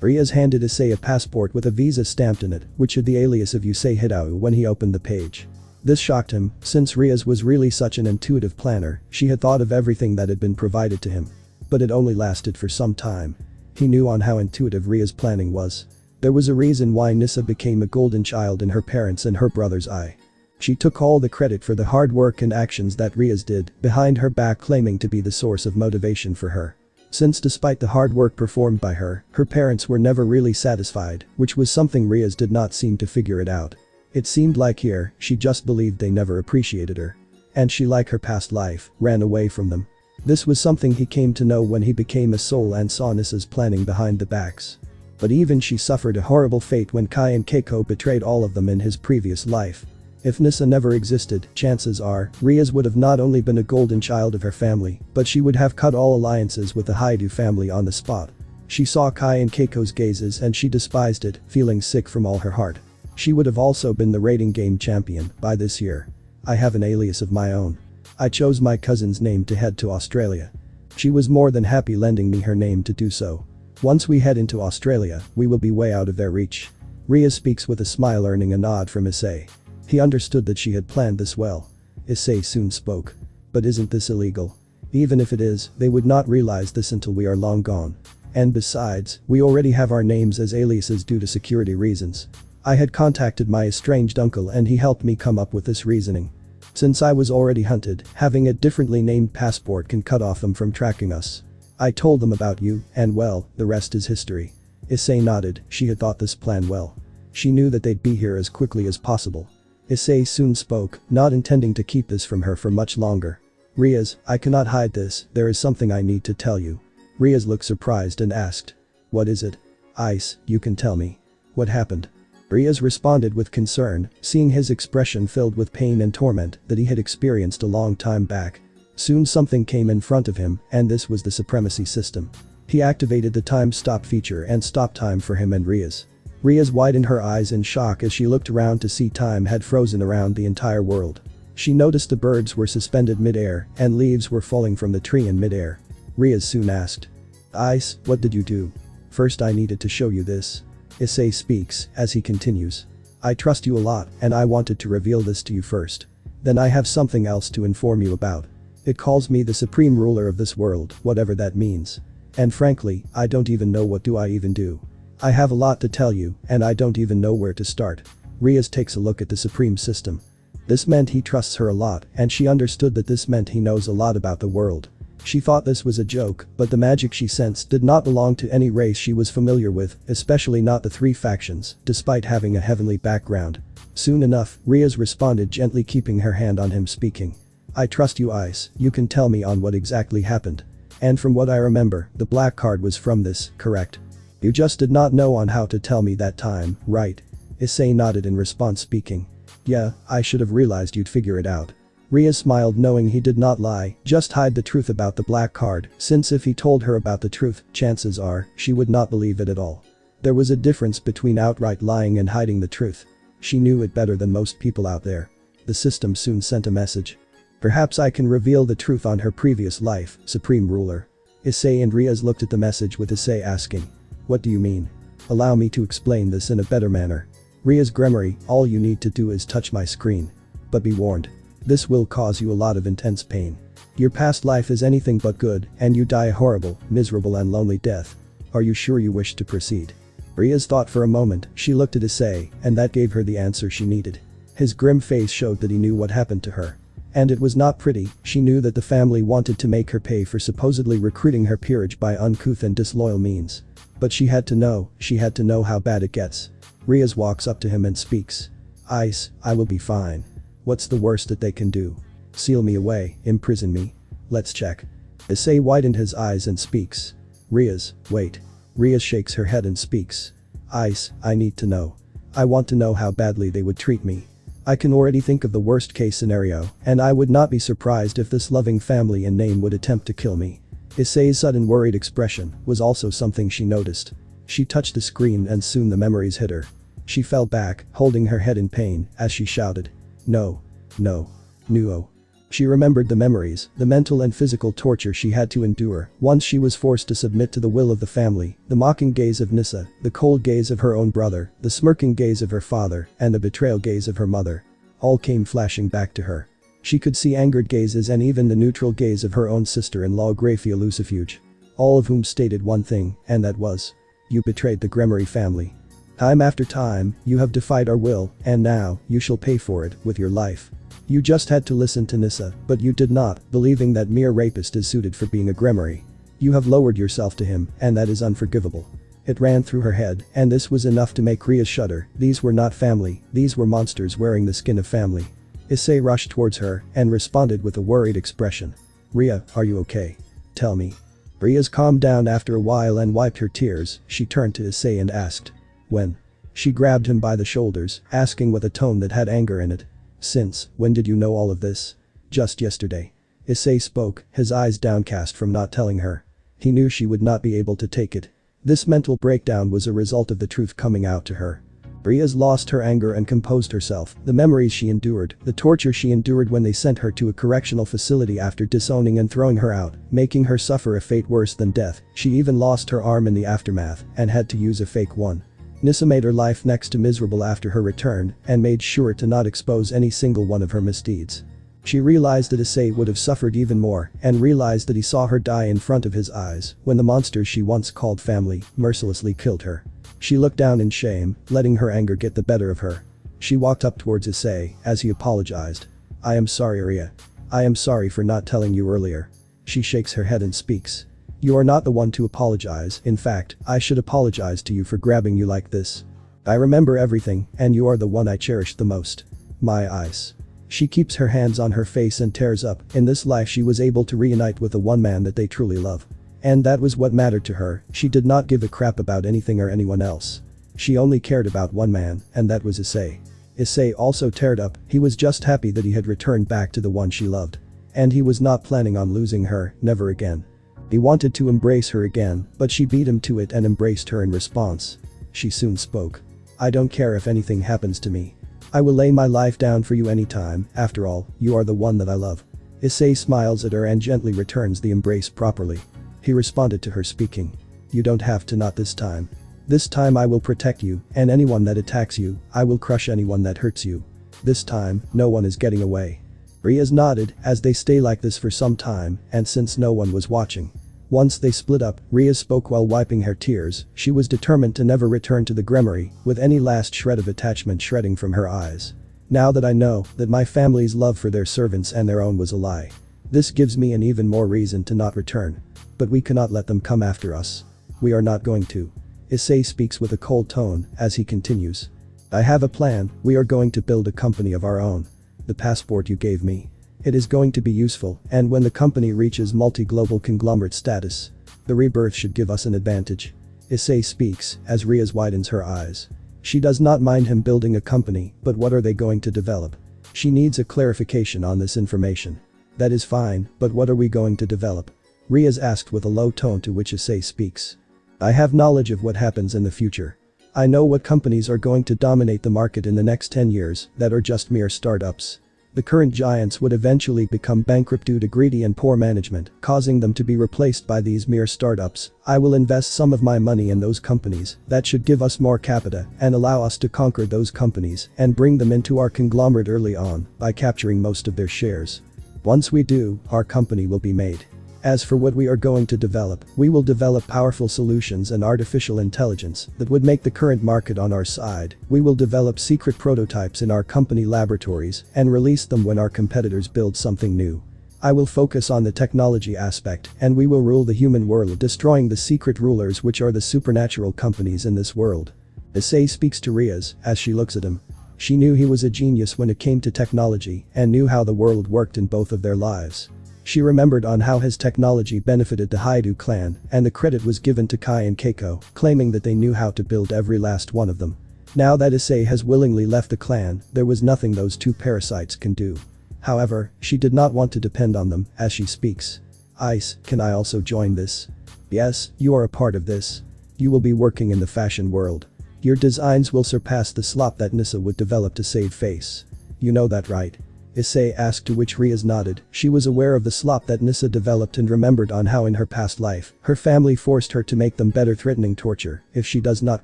Riaz handed Issei a passport with a visa stamped in it, which had the alias of Issei Hyoudou when he opened the page. This shocked him, since Riaz was really such an intuitive planner. She had thought of everything that had been provided to him. But it only lasted for some time. He knew on how intuitive Riaz's planning was. There was a reason why Nissa became a golden child in her parents' and her brother's eye. She took all the credit for the hard work and actions that Riaz did, behind her back, claiming to be the source of motivation for her. Since despite the hard work performed by her parents were never really satisfied, which was something Riaz did not seem to figure it out. It seemed like here, she just believed they never appreciated her. And she, like her past life, ran away from them. This was something he came to know when he became a soul and saw Nissa's planning behind the backs. But even she suffered a horrible fate when Kai and Keiko betrayed all of them in his previous life. If Nissa never existed, chances are, Riaz would have not only been a golden child of her family, but she would have cut all alliances with the Hyoudou family on the spot. She saw Kai and Keiko's gazes and she despised it, feeling sick from all her heart. She would have also been the rating game champion by this year. "I have an alias of my own. I chose my cousin's name to head to Australia. She was more than happy lending me her name to do so. Once we head into Australia, we will be way out of their reach." Riaz speaks with a smile, earning a nod from Issei. He understood that she had planned this well. Issei soon spoke. "But isn't this illegal? Even if it is, they would not realize this until we are long gone. And besides, we already have our names as aliases due to security reasons. I had contacted my estranged uncle and he helped me come up with this reasoning. Since I was already hunted, having a differently named passport can cut off them from tracking us. I told them about you, and well, the rest is history." Issei nodded. She had thought this plan well. She knew that they'd be here as quickly as possible. Issei soon spoke, not intending to keep this from her for much longer. "Riaz, I cannot hide this, there is something I need to tell you." Riaz looked surprised and asked, "What is it?" "Ice, you can tell me. What happened?" Riaz responded with concern, seeing his expression filled with pain and torment that he had experienced a long time back. Soon something came in front of him, and this was the Supremacy system. He activated the time stop feature and stopped time for him and Riaz. Riaz widened her eyes in shock as she looked around to see time had frozen around the entire world. She noticed the birds were suspended mid-air and leaves were falling from the tree in mid-air. Riaz soon asked, "Ice, what did you do?" "First I needed to show you this." Issei speaks, as he continues. "I trust you a lot and I wanted to reveal this to you first. Then I have something else to inform you about. It calls me the supreme ruler of this world, whatever that means. And frankly, I don't even know what do I even do. I have a lot to tell you, and I don't even know where to start. Riaz takes a look at the supreme system. This meant he trusts her a lot, and she understood that this meant he knows a lot about the world. She thought this was a joke, but the magic she sensed did not belong to any race she was familiar with, especially not the three factions, despite having a heavenly background. Soon enough, Riaz responded, gently keeping her hand on him, speaking. I trust you, Ice, you can tell me on what exactly happened. And from what I remember, the black card was from this, correct? You just did not know on how to tell me that time, right? Issei nodded in response, speaking. Yeah, I should have realized you'd figure it out. Riaz smiled, knowing he did not lie, just hide the truth about the black card, since if he told her about the truth, chances are, she would not believe it at all. There was a difference between outright lying and hiding the truth. She knew it better than most people out there. The system soon sent a message. Perhaps I can reveal the truth on her previous life, Supreme Ruler. Issei and Riaz looked at the message, with Issei asking. What do you mean? Allow me to explain this in a better manner. Riaz Gremory, all you need to do is touch my screen. But be warned. This will cause you a lot of intense pain. Your past life is anything but good, and you die a horrible, miserable and lonely death. Are you sure you wish to proceed? Riaz thought for a moment, she looked at Issei, and that gave her the answer she needed. His grim face showed that he knew what happened to her. And it was not pretty. She knew that the family wanted to make her pay for supposedly recruiting her peerage by uncouth and disloyal means. But she had to know how bad it gets. Riaz walks up to him and speaks. Ice, I will be fine. What's the worst that they can do? Seal me away, imprison me? Let's check. Issei widened his eyes and speaks. Riaz, wait. Riaz shakes her head and speaks. Ice, I need to know. I want to know how badly they would treat me. I can already think of the worst case scenario, and I would not be surprised if this loving family in name would attempt to kill me. Issei's sudden worried expression was also something she noticed. She touched the screen and soon the memories hit her. She fell back, holding her head in pain, as she shouted. No. No. No. She remembered the memories, the mental and physical torture she had to endure once she was forced to submit to the will of the family, the mocking gaze of Nissa, the cold gaze of her own brother, the smirking gaze of her father, and the betrayal gaze of her mother. All came flashing back to her. She could see angered gazes and even the neutral gaze of her own sister-in-law Grafia Lucifuge. All of whom stated one thing, and that was. You betrayed the Gremory family. Time after time, you have defied our will, and now, you shall pay for it with your life. You just had to listen to Nissa, but you did not, believing that mere rapist is suited for being a Gremory. You have lowered yourself to him, and that is unforgivable. It ran through her head, and this was enough to make Riaz shudder. These were not family, these were monsters wearing the skin of family. Issei rushed towards her, and responded with a worried expression. Ria, are you okay? Tell me. Riaz calmed down after a while and wiped her tears. She turned to Issei and asked. When? She grabbed him by the shoulders, asking with a tone that had anger in it. Since, when did you know all of this? Just yesterday. Issei spoke, his eyes downcast from not telling her. He knew she would not be able to take it. This mental breakdown was a result of the truth coming out to her. Riaz lost her anger and composed herself. The memories she endured, the torture she endured when they sent her to a correctional facility after disowning and throwing her out, making her suffer a fate worse than death. She even lost her arm in the aftermath and had to use a fake one. Nissa made her life next to miserable after her return and made sure to not expose any single one of her misdeeds. She realized that Issei would have suffered even more and realized that he saw her die in front of his eyes when the monsters she once called family mercilessly killed her. She looked down in shame, letting her anger get the better of her. She walked up towards Issei as he apologized. I am sorry, Ria. I am sorry for not telling you earlier. She shakes her head and speaks. You are not the one to apologize. In fact, I should apologize to you for grabbing you like this. I remember everything, and you are the one I cherished the most. My eyes. She keeps her hands on her face and tears up. In this life she was able to reunite with the one man that they truly love. And that was what mattered to her. She did not give a crap about anything or anyone else. She only cared about one man, and that was Issei. Issei also teared up. He was just happy that he had returned back to the one she loved. And he was not planning on losing her, never again. He wanted to embrace her again, but she beat him to it and embraced her in response. She soon spoke. I don't care if anything happens to me. I will lay my life down for you anytime. After all, you are the one that I love. Issei smiles at her and gently returns the embrace properly. He responded to her speaking. You don't have to, not this time. This time I will protect you, and anyone that attacks you, I will crush anyone that hurts you. This time, no one is getting away. Riaz nodded, as they stay like this for some time, and since no one was watching. Once they split up, Riaz spoke while wiping her tears. She was determined to never return to the Gremory, with any last shred of attachment shredding from her eyes. Now that I know that my family's love for their servants and their own was a lie. This gives me an even more reason to not return. But we cannot let them come after us. We are not going to. Issei speaks with a cold tone, as he continues. I have a plan. We are going to build a company of our own. The passport you gave me. It is going to be useful, and when the company reaches multi-global conglomerate status, the rebirth should give us an advantage. Issei speaks, as Riaz widens her eyes. She does not mind him building a company, but what are they going to develop? She needs a clarification on this information. That is fine, but what are we going to develop? Riaz asked with a low tone, to which Issei speaks. I have knowledge of what happens in the future. I know what companies are going to dominate the market in the next 10 years that are just mere startups. The current giants would eventually become bankrupt due to greedy and poor management, causing them to be replaced by these mere startups. I will invest some of my money in those companies. That should give us more capita and allow us to conquer those companies and bring them into our conglomerate early on by capturing most of their shares. Once we do, our company will be made. As for what we are going to develop, we will develop powerful solutions and artificial intelligence that would make the current market on our side. We will develop secret prototypes in our company laboratories and release them when our competitors build something new. I will focus on the technology aspect, and we will rule the human world, destroying the secret rulers, which are the supernatural companies in this world. Issei speaks to Riaz as she looks at him. She knew he was a genius when it came to technology and knew how the world worked in both of their lives. She remembered on how his technology benefited the Hyoudou clan, and the credit was given to Kai and Keiko, claiming that they knew how to build every last one of them. Now that Issei has willingly left the clan, there was nothing those two parasites can do. However, she did not want to depend on them, as she speaks. Ice, can I also join this? Yes, you are a part of this. You will be working in the fashion world. Your designs will surpass the slop that Nissa would develop to save face. You know that, right? Issei asked, to which Riaz nodded. She was aware of the slop that Nissa developed and remembered on how in her past life, her family forced her to make them better, threatening torture if she does not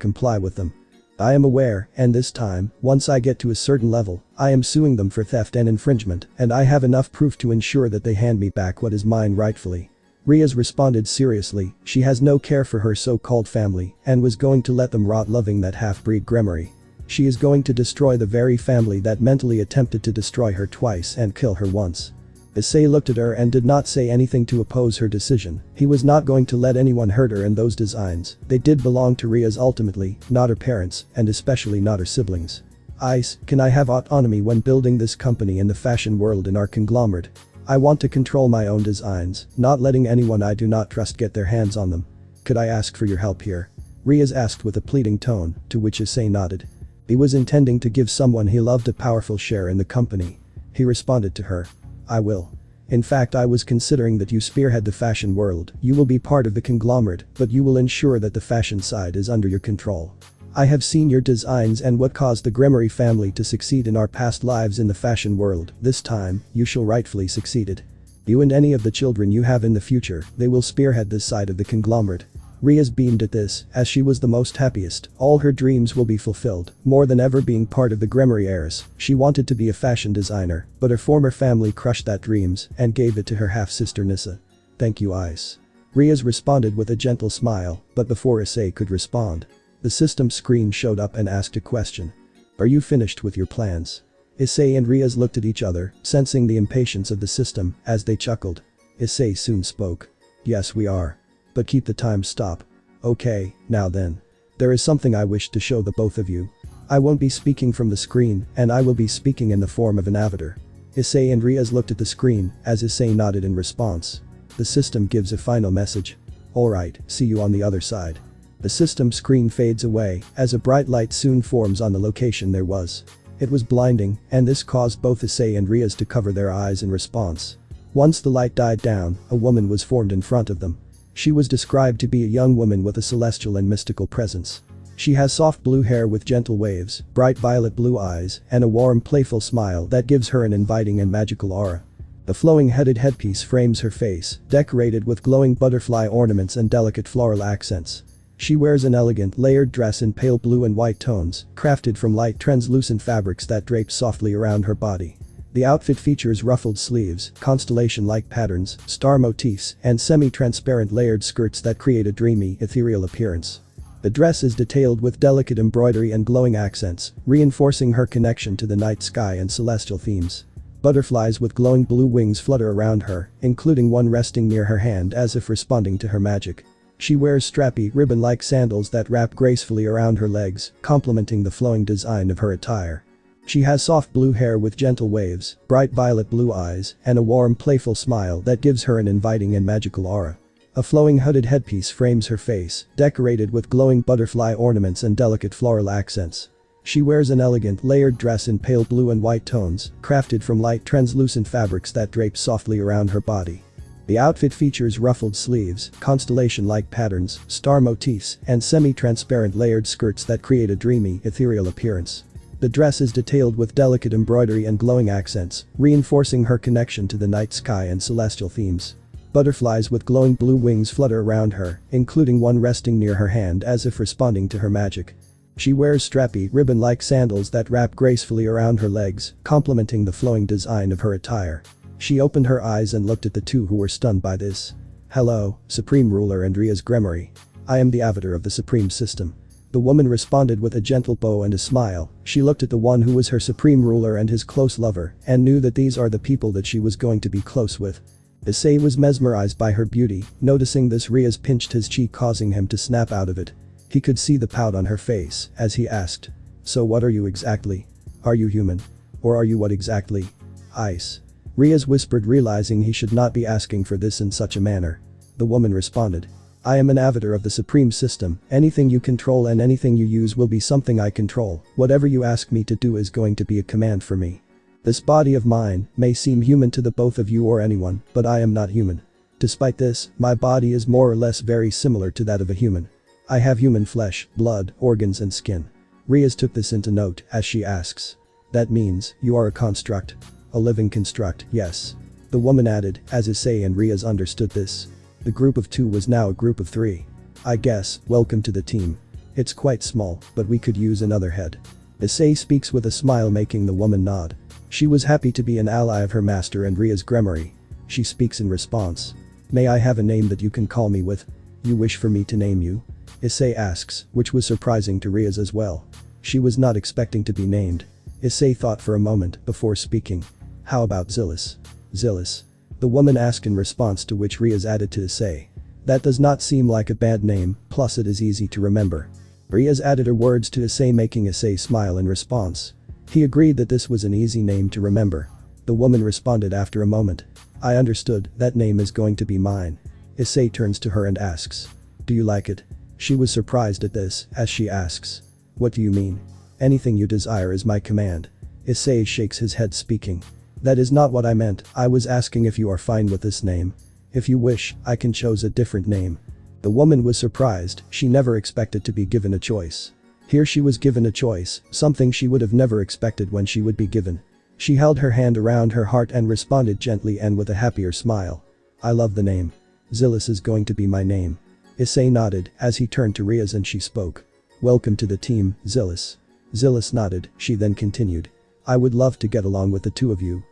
comply with them. I am aware, and this time, once I get to a certain level, I am suing them for theft and infringement, and I have enough proof to ensure that they hand me back what is mine rightfully. Riaz responded seriously. She has no care for her so-called family and was going to let them rot, loving that half-breed Gremory. She is going to destroy the very family that mentally attempted to destroy her twice and kill her once. Issei looked at her and did not say anything to oppose her decision. He was not going to let anyone hurt her in those designs. They did belong to Riaz ultimately, not her parents, and especially not her siblings. Ice, can I have autonomy when building this company in the fashion world in our conglomerate? I want to control my own designs, not letting anyone I do not trust get their hands on them. Could I ask for your help here? Riaz asked with a pleading tone, to which Issei nodded. He was intending to give someone he loved a powerful share in the company. He responded to her. I will. In fact, I was considering that you spearhead the fashion world. You will be part of the conglomerate, but you will ensure that the fashion side is under your control. I have seen your designs and what caused the Gremory family to succeed in our past lives in the fashion world. This time, you shall rightfully succeed. You and any of the children you have in the future, they will spearhead this side of the conglomerate. Riaz beamed at this, as she was the most happiest. All her dreams will be fulfilled. More than ever being part of the Gremory heiress, she wanted to be a fashion designer, but her former family crushed that dreams and gave it to her half-sister Nissa. Thank you, Ice. Riaz responded with a gentle smile, but before Issei could respond, the system screen showed up and asked a question. Are you finished with your plans? Issei and Riaz looked at each other, sensing the impatience of the system, as they chuckled. Issei soon spoke. Yes, we are. But keep the time stop. Okay, now then. There is something I wish to show the both of you. I won't be speaking from the screen, and I will be speaking in the form of an avatar. Issei and Riaz looked at the screen, as Issei nodded in response. The system gives a final message. Alright, see you on the other side. The system screen fades away, as a bright light soon forms on the location there was. It was blinding, and this caused both Issei and Riaz to cover their eyes in response. Once the light died down, a woman was formed in front of them. She was described to be a young woman with a celestial and mystical presence. She has soft blue hair with gentle waves, bright violet blue eyes, and a warm, playful smile that gives her an inviting and magical aura. A flowing headed headpiece frames her face, decorated with glowing butterfly ornaments and delicate floral accents. She wears an elegant, layered dress in pale blue and white tones, crafted from light translucent fabrics that drape softly around her body. The outfit features ruffled sleeves, constellation-like patterns, star motifs, and semi-transparent layered skirts that create a dreamy, ethereal appearance. The dress is detailed with delicate embroidery and glowing accents, reinforcing her connection to the night sky and celestial themes. Butterflies with glowing blue wings flutter around her, including one resting near her hand as if responding to her magic. She wears strappy, ribbon-like sandals that wrap gracefully around her legs, complementing the flowing design of her attire. She has soft blue hair with gentle waves, bright violet blue eyes, and a warm, playful smile that gives her an inviting and magical aura. A flowing hooded headpiece frames her face, decorated with glowing butterfly ornaments and delicate floral accents. She wears an elegant, layered dress in pale blue and white tones, crafted from light, translucent fabrics that drape softly around her body. The outfit features ruffled sleeves, constellation-like patterns, star motifs, and semi-transparent layered skirts that create a dreamy, ethereal appearance. The dress is detailed with delicate embroidery and glowing accents, reinforcing her connection to the night sky and celestial themes. Butterflies with glowing blue wings flutter around her, including one resting near her hand as if responding to her magic. She wears strappy, ribbon-like sandals that wrap gracefully around her legs, complementing the flowing design of her attire. She opened her eyes and looked at the two who were stunned by this. "Hello, Supreme Ruler Andreas Gremory. I am the avatar of the Supreme System." The woman responded with a gentle bow and a smile. She looked at the one who was her supreme ruler and his close lover, and knew that these are the people that she was going to be close with. Issei was mesmerized by her beauty. Noticing this, Riaz pinched his cheek, causing him to snap out of it. He could see the pout on her face as he asked, "So what are you exactly? Are you human? Or are you what exactly?" "Ice." Riaz whispered, realizing he should not be asking for this in such a manner. The woman responded, "I am an avatar of the Supreme System. Anything you control and anything you use will be something I control. Whatever you ask me to do is going to be a command for me. This body of mine may seem human to the both of you or anyone, but I am not human. Despite this, my body is more or less very similar to that of a human. I have human flesh, blood, organs and skin." Riaz took this into note as she asks, "That means you are a construct? A living construct, yes?" The woman added, as Issei and Riaz understood this. The group of two was now a group of three. "I guess, welcome to the team. It's quite small, but we could use another head." Issei speaks with a smile, making the woman nod. She was happy to be an ally of her master Andreas Gremory. She speaks in response. "May I have a name that you can call me with?" "You wish for me to name you?" Issei asks, which was surprising to Riaz as well. She was not expecting to be named. Issei thought for a moment before speaking. "How about Zillis?" "Zillis?" The woman asked, in response to which Riaz added to Issei. "That does not seem like a bad name, plus it is easy to remember." Riaz added her words to Issei, making Issei smile in response. He agreed that this was an easy name to remember. The woman responded after a moment. "I understood, that name is going to be mine." Issei turns to her and asks, "Do you like it?" She was surprised at this, as she asks, "What do you mean?" "Anything you desire is my command." Issei shakes his head, speaking, "That is not what I meant. I was asking if you are fine with this name. If you wish, I can choose a different name." The woman was surprised. She never expected to be given a choice. Here she was given a choice, something she would have never expected when she would be given. She held her hand around her heart and responded gently and with a happier smile. "I love the name. Zillis is going to be my name." Issei nodded as he turned to Riaz and she spoke. "Welcome to the team, Zillis." Zillis nodded. She then continued, "I would love to get along with the two of you."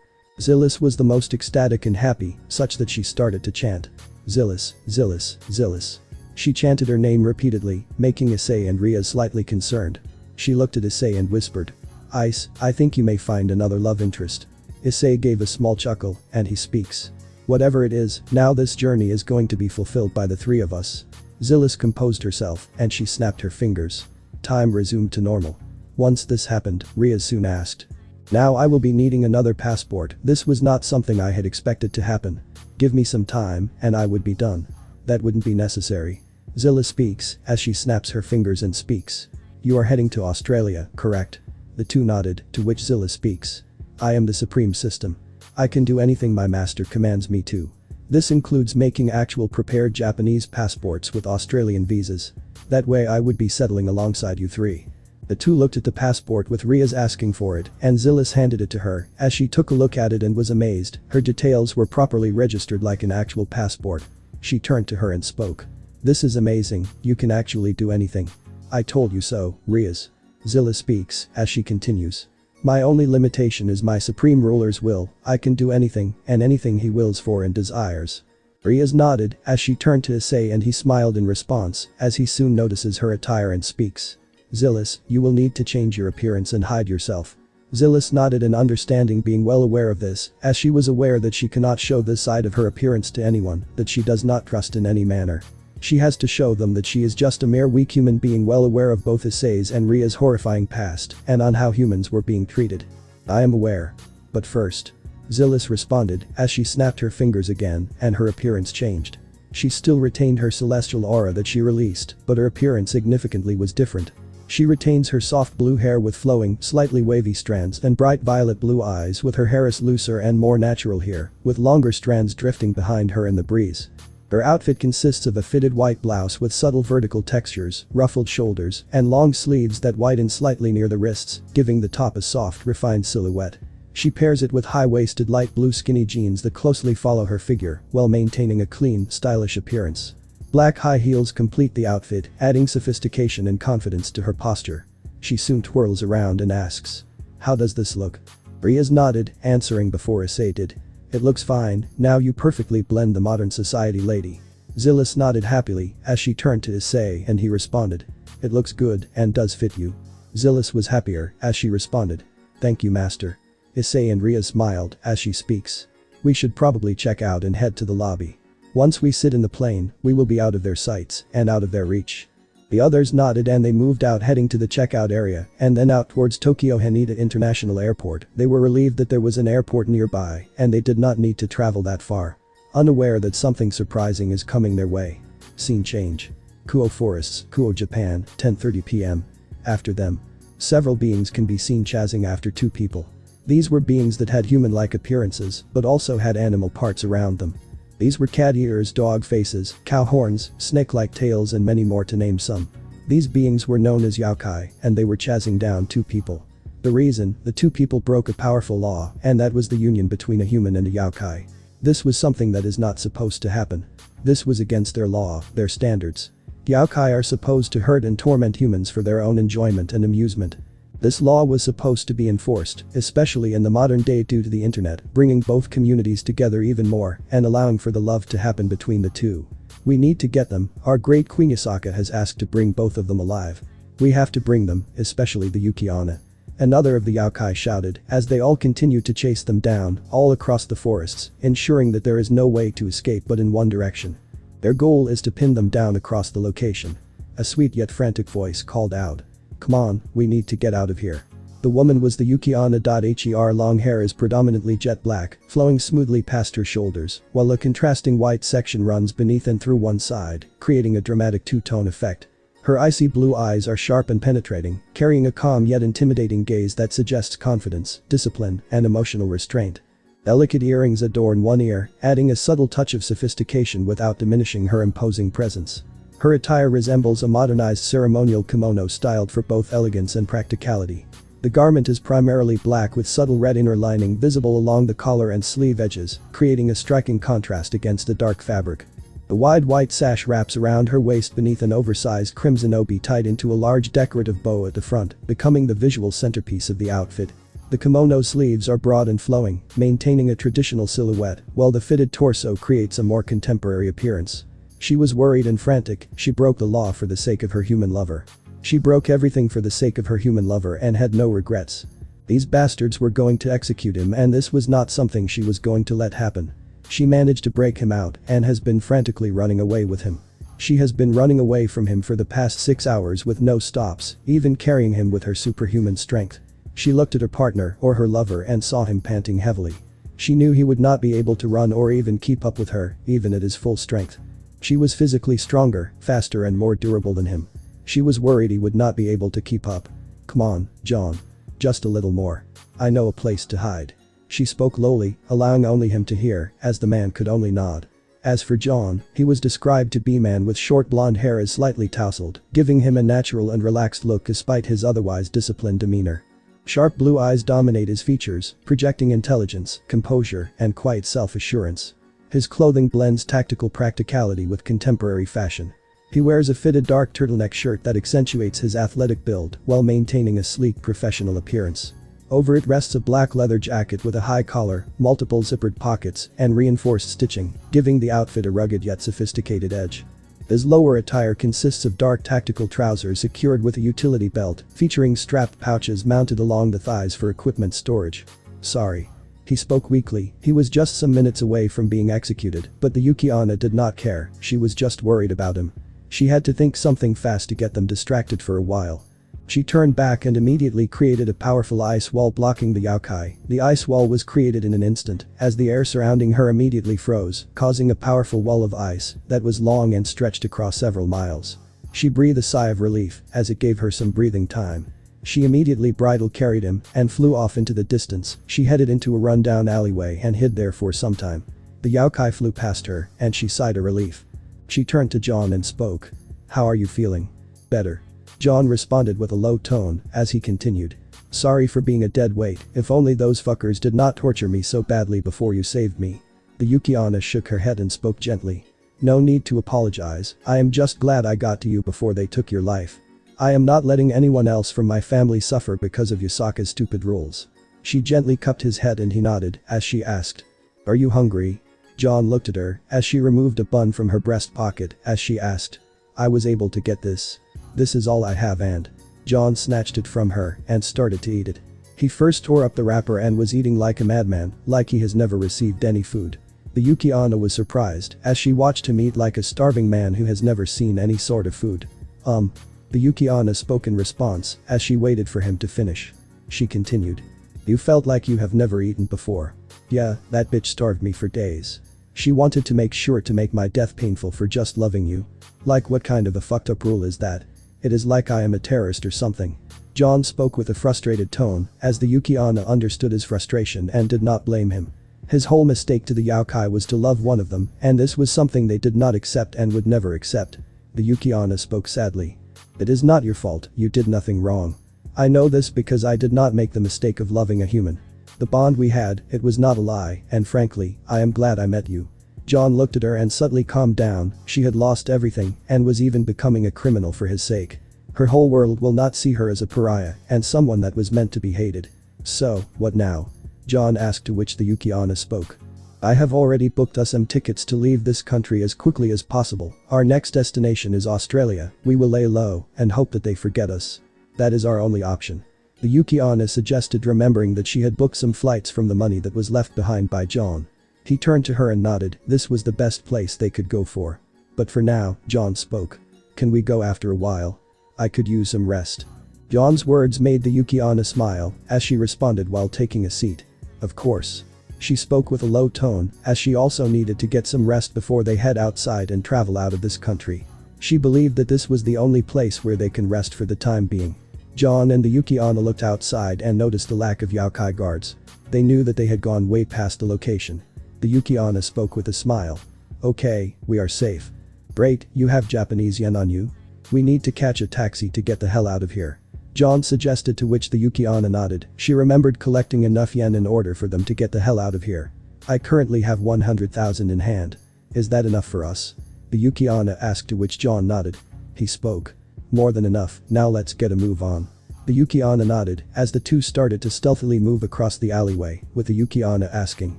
Zillis was the most ecstatic and happy, such that she started to chant, "Zillis, Zillis, Zillis." She chanted her name repeatedly, making Issei and Riaz slightly concerned. She looked at Issei and whispered, "Ice, I think you may find another love interest." Issei gave a small chuckle, and he speaks. "Whatever it is, now this journey is going to be fulfilled by the three of us." Zillis composed herself, and she snapped her fingers. Time resumed to normal. Once this happened, Riaz soon asked, "Now I will be needing another passport. This was not something I had expected to happen. Give me some time, and I would be done." "That wouldn't be necessary." Zillis speaks, as she snaps her fingers and speaks. "You are heading to Australia, correct?" The two nodded, to which Zillis speaks. "I am the Supreme System. I can do anything my master commands me to. This includes making actual prepared Japanese passports with Australian visas. That way I would be settling alongside you three." The two looked at the passport with Riaz asking for it, and Zillis handed it to her. As she took a look at it and was amazed, her details were properly registered like an actual passport. She turned to her and spoke. "This is amazing, you can actually do anything." "I told you so, Riaz." Zillis speaks, as she continues. My only limitation is my supreme ruler's will. I can do anything and anything he wills for and desires. Riaz nodded as she turned to Issei and he smiled in response as he soon notices her attire and speaks. Zillis, you will need to change your appearance and hide yourself. Zillis nodded in understanding, being well aware of this, as she was aware that she cannot show this side of her appearance to anyone that she does not trust in any manner. She has to show them that she is just a mere weak human being, well aware of both Issei's and Ria's horrifying past and on how humans were being treated. I am aware. But first. Zillis responded as she snapped her fingers again and her appearance changed. She still retained her celestial aura that she released, but her appearance significantly was different. She retains her soft blue hair with flowing, slightly wavy strands and bright violet blue eyes, with her hair is looser and more natural here, with longer strands drifting behind her in the breeze. Her outfit consists of a fitted white blouse with subtle vertical textures, ruffled shoulders, and long sleeves that widen slightly near the wrists, giving the top a soft, refined silhouette. She pairs it with high-waisted light blue skinny jeans that closely follow her figure, while maintaining a clean, stylish appearance. Black high heels complete the outfit, adding sophistication and confidence to her posture. She soon twirls around and asks, "How does this look?" Riaz nodded, answering before Issei did. "It looks fine, now you perfectly blend the modern society, lady." Zillis nodded happily as she turned to Issei and he responded, "It looks good and does fit you." Zillis was happier as she responded, "Thank you, master." Issei and Riaz smiled as she speaks. "We should probably check out and head to the lobby. Once we sit in the plane, we will be out of their sights and out of their reach." The others nodded and they moved out, heading to the checkout area and then out towards Tokyo Haneda International Airport. They were relieved that there was an airport nearby and they did not need to travel that far. Unaware that something surprising is coming their way. Scene change. Kuo Forests, Kuo, Japan, 10:30 p.m. After them. Several beings can be seen chasing after two people. These were beings that had human-like appearances but also had animal parts around them. These were cat ears, dog faces, cow horns, snake-like tails and many more to name some. These beings were known as yokai and they were chasing down two people. The reason, the two people broke a powerful law, and that was the union between a human and a yokai. This was something that is not supposed to happen. This was against their law, their standards. Yokai are supposed to hurt and torment humans for their own enjoyment and amusement. This law was supposed to be enforced, especially in the modern day due to the internet, bringing both communities together even more and allowing for the love to happen between the two. We need to get them, our great Queen Yasaka has asked to bring both of them alive. We have to bring them, especially the Yuki-onna. Another of the yokai shouted as they all continued to chase them down, all across the forests, ensuring that there is no way to escape but in one direction. Their goal is to pin them down across the location. A sweet yet frantic voice called out. "Come on, we need to get out of here." The woman was the Yuki-onna. Her long hair is predominantly jet black, flowing smoothly past her shoulders, while a contrasting white section runs beneath and through one side, creating a dramatic two-tone effect. Her icy blue eyes are sharp and penetrating, carrying a calm yet intimidating gaze that suggests confidence, discipline, and emotional restraint. Delicate earrings adorn one ear, adding a subtle touch of sophistication without diminishing her imposing presence. Her attire resembles a modernized ceremonial kimono styled for both elegance and practicality. The garment is primarily black with subtle red inner lining visible along the collar and sleeve edges, creating a striking contrast against the dark fabric. The wide white sash wraps around her waist beneath an oversized crimson obi tied into a large decorative bow at the front, becoming the visual centerpiece of the outfit. The kimono sleeves are broad and flowing, maintaining a traditional silhouette, while the fitted torso creates a more contemporary appearance. She was worried and frantic. She broke the law for the sake of her human lover. She broke everything for the sake of her human lover and had no regrets. These bastards were going to execute him and this was not something she was going to let happen. She managed to break him out and has been frantically running away with him. She has been running away from him for the past 6 hours with no stops, even carrying him with her superhuman strength. She looked at her partner or her lover and saw him panting heavily. She knew he would not be able to run or even keep up with her, even at his full strength. She was physically stronger, faster and more durable than him. She was worried he would not be able to keep up. "Come on, John. Just a little more. I know a place to hide." She spoke lowly, allowing only him to hear, as the man could only nod. As for John, he was described to be a man with short blonde hair as slightly tousled, giving him a natural and relaxed look despite his otherwise disciplined demeanor. Sharp blue eyes dominate his features, projecting intelligence, composure, and quiet self-assurance. His clothing blends tactical practicality with contemporary fashion. He wears a fitted dark turtleneck shirt that accentuates his athletic build while maintaining a sleek professional appearance. Over it rests a black leather jacket with a high collar, multiple zippered pockets, and reinforced stitching, giving the outfit a rugged yet sophisticated edge. His lower attire consists of dark tactical trousers secured with a utility belt, featuring strapped pouches mounted along the thighs for equipment storage. Sorry. He spoke weakly, he was just some minutes away from being executed, but the Yuki-onna did not care, she was just worried about him. She had to think something fast to get them distracted for a while. She turned back and immediately created a powerful ice wall blocking the Yaokai. The ice wall was created in an instant, as the air surrounding her immediately froze, causing a powerful wall of ice that was long and stretched across several miles. She breathed a sigh of relief, as it gave her some breathing time. She immediately bridle carried him and flew off into the distance. She headed into a rundown alleyway and hid there for some time. The Yaokai flew past her, and she sighed a relief. She turned to John and spoke. "How are you feeling?" "Better." John responded with a low tone as he continued. "Sorry for being a dead weight, if only those fuckers did not torture me so badly before you saved me." The Yuki-onna shook her head and spoke gently. "No need to apologize, I am just glad I got to you before they took your life. I am not letting anyone else from my family suffer because of Yusaka's stupid rules." She gently cupped his head and he nodded as she asked. "Are you hungry?" John looked at her as she removed a bun from her breast pocket as she asked. "I was able to get this. This is all I have," and John snatched it from her and started to eat it. He first tore up the wrapper and was eating like a madman, like he has never received any food. The Yuki-onna was surprised as she watched him eat like a starving man who has never seen any sort of food. The Yuki-onna spoke in response as she waited for him to finish. She continued. "You felt like you have never eaten before." "Yeah, that bitch starved me for days. She wanted to make sure to make my death painful for just loving you." "Like what kind of a fucked up rule is that? It is like I am a terrorist or something." John spoke with a frustrated tone as the Yuki-onna understood his frustration and did not blame him. His whole mistake to the Yaokai was to love one of them, and this was something they did not accept and would never accept. The Yuki-onna spoke sadly. "It is not your fault, you did nothing wrong. I know this because I did not make the mistake of loving a human. The bond we had, it was not a lie, and frankly, I am glad I met you." John looked at her and suddenly calmed down, she had lost everything and was even becoming a criminal for his sake. Her whole world will not see her as a pariah and someone that was meant to be hated. "So, what now?" John asked, to which the Yuki-onna spoke. "I have already booked us some tickets to leave this country as quickly as possible. Our next destination is Australia. We will lay low and hope that they forget us. That is our only option." The Yuki-onna suggested, remembering that she had booked some flights from the money that was left behind by John. He turned to her and nodded, this was the best place they could go for. "But for now," John spoke. "Can we go after a while? I could use some rest." John's words made the Yuki-onna smile as she responded while taking a seat. "Of course." She spoke with a low tone as she also needed to get some rest before they head outside and travel out of this country. She believed that this was the only place where they can rest for the time being. John and the Yuki-onna looked outside and noticed the lack of Yaokai guards. They knew that they had gone way past the location. The Yuki-onna spoke with a smile. "Okay, we are safe." "Great, you have Japanese yen on you? We need to catch a taxi to get the hell out of here." John suggested, to which the Yuki-onna nodded. She remembered collecting enough yen in order for them to get the hell out of here. "I currently have 100,000 in hand. Is that enough for us?" The Yuki-onna asked, to which John nodded. He spoke. "More than enough, now let's get a move on." The Yuki-onna nodded as the two started to stealthily move across the alleyway, with the Yuki-onna asking.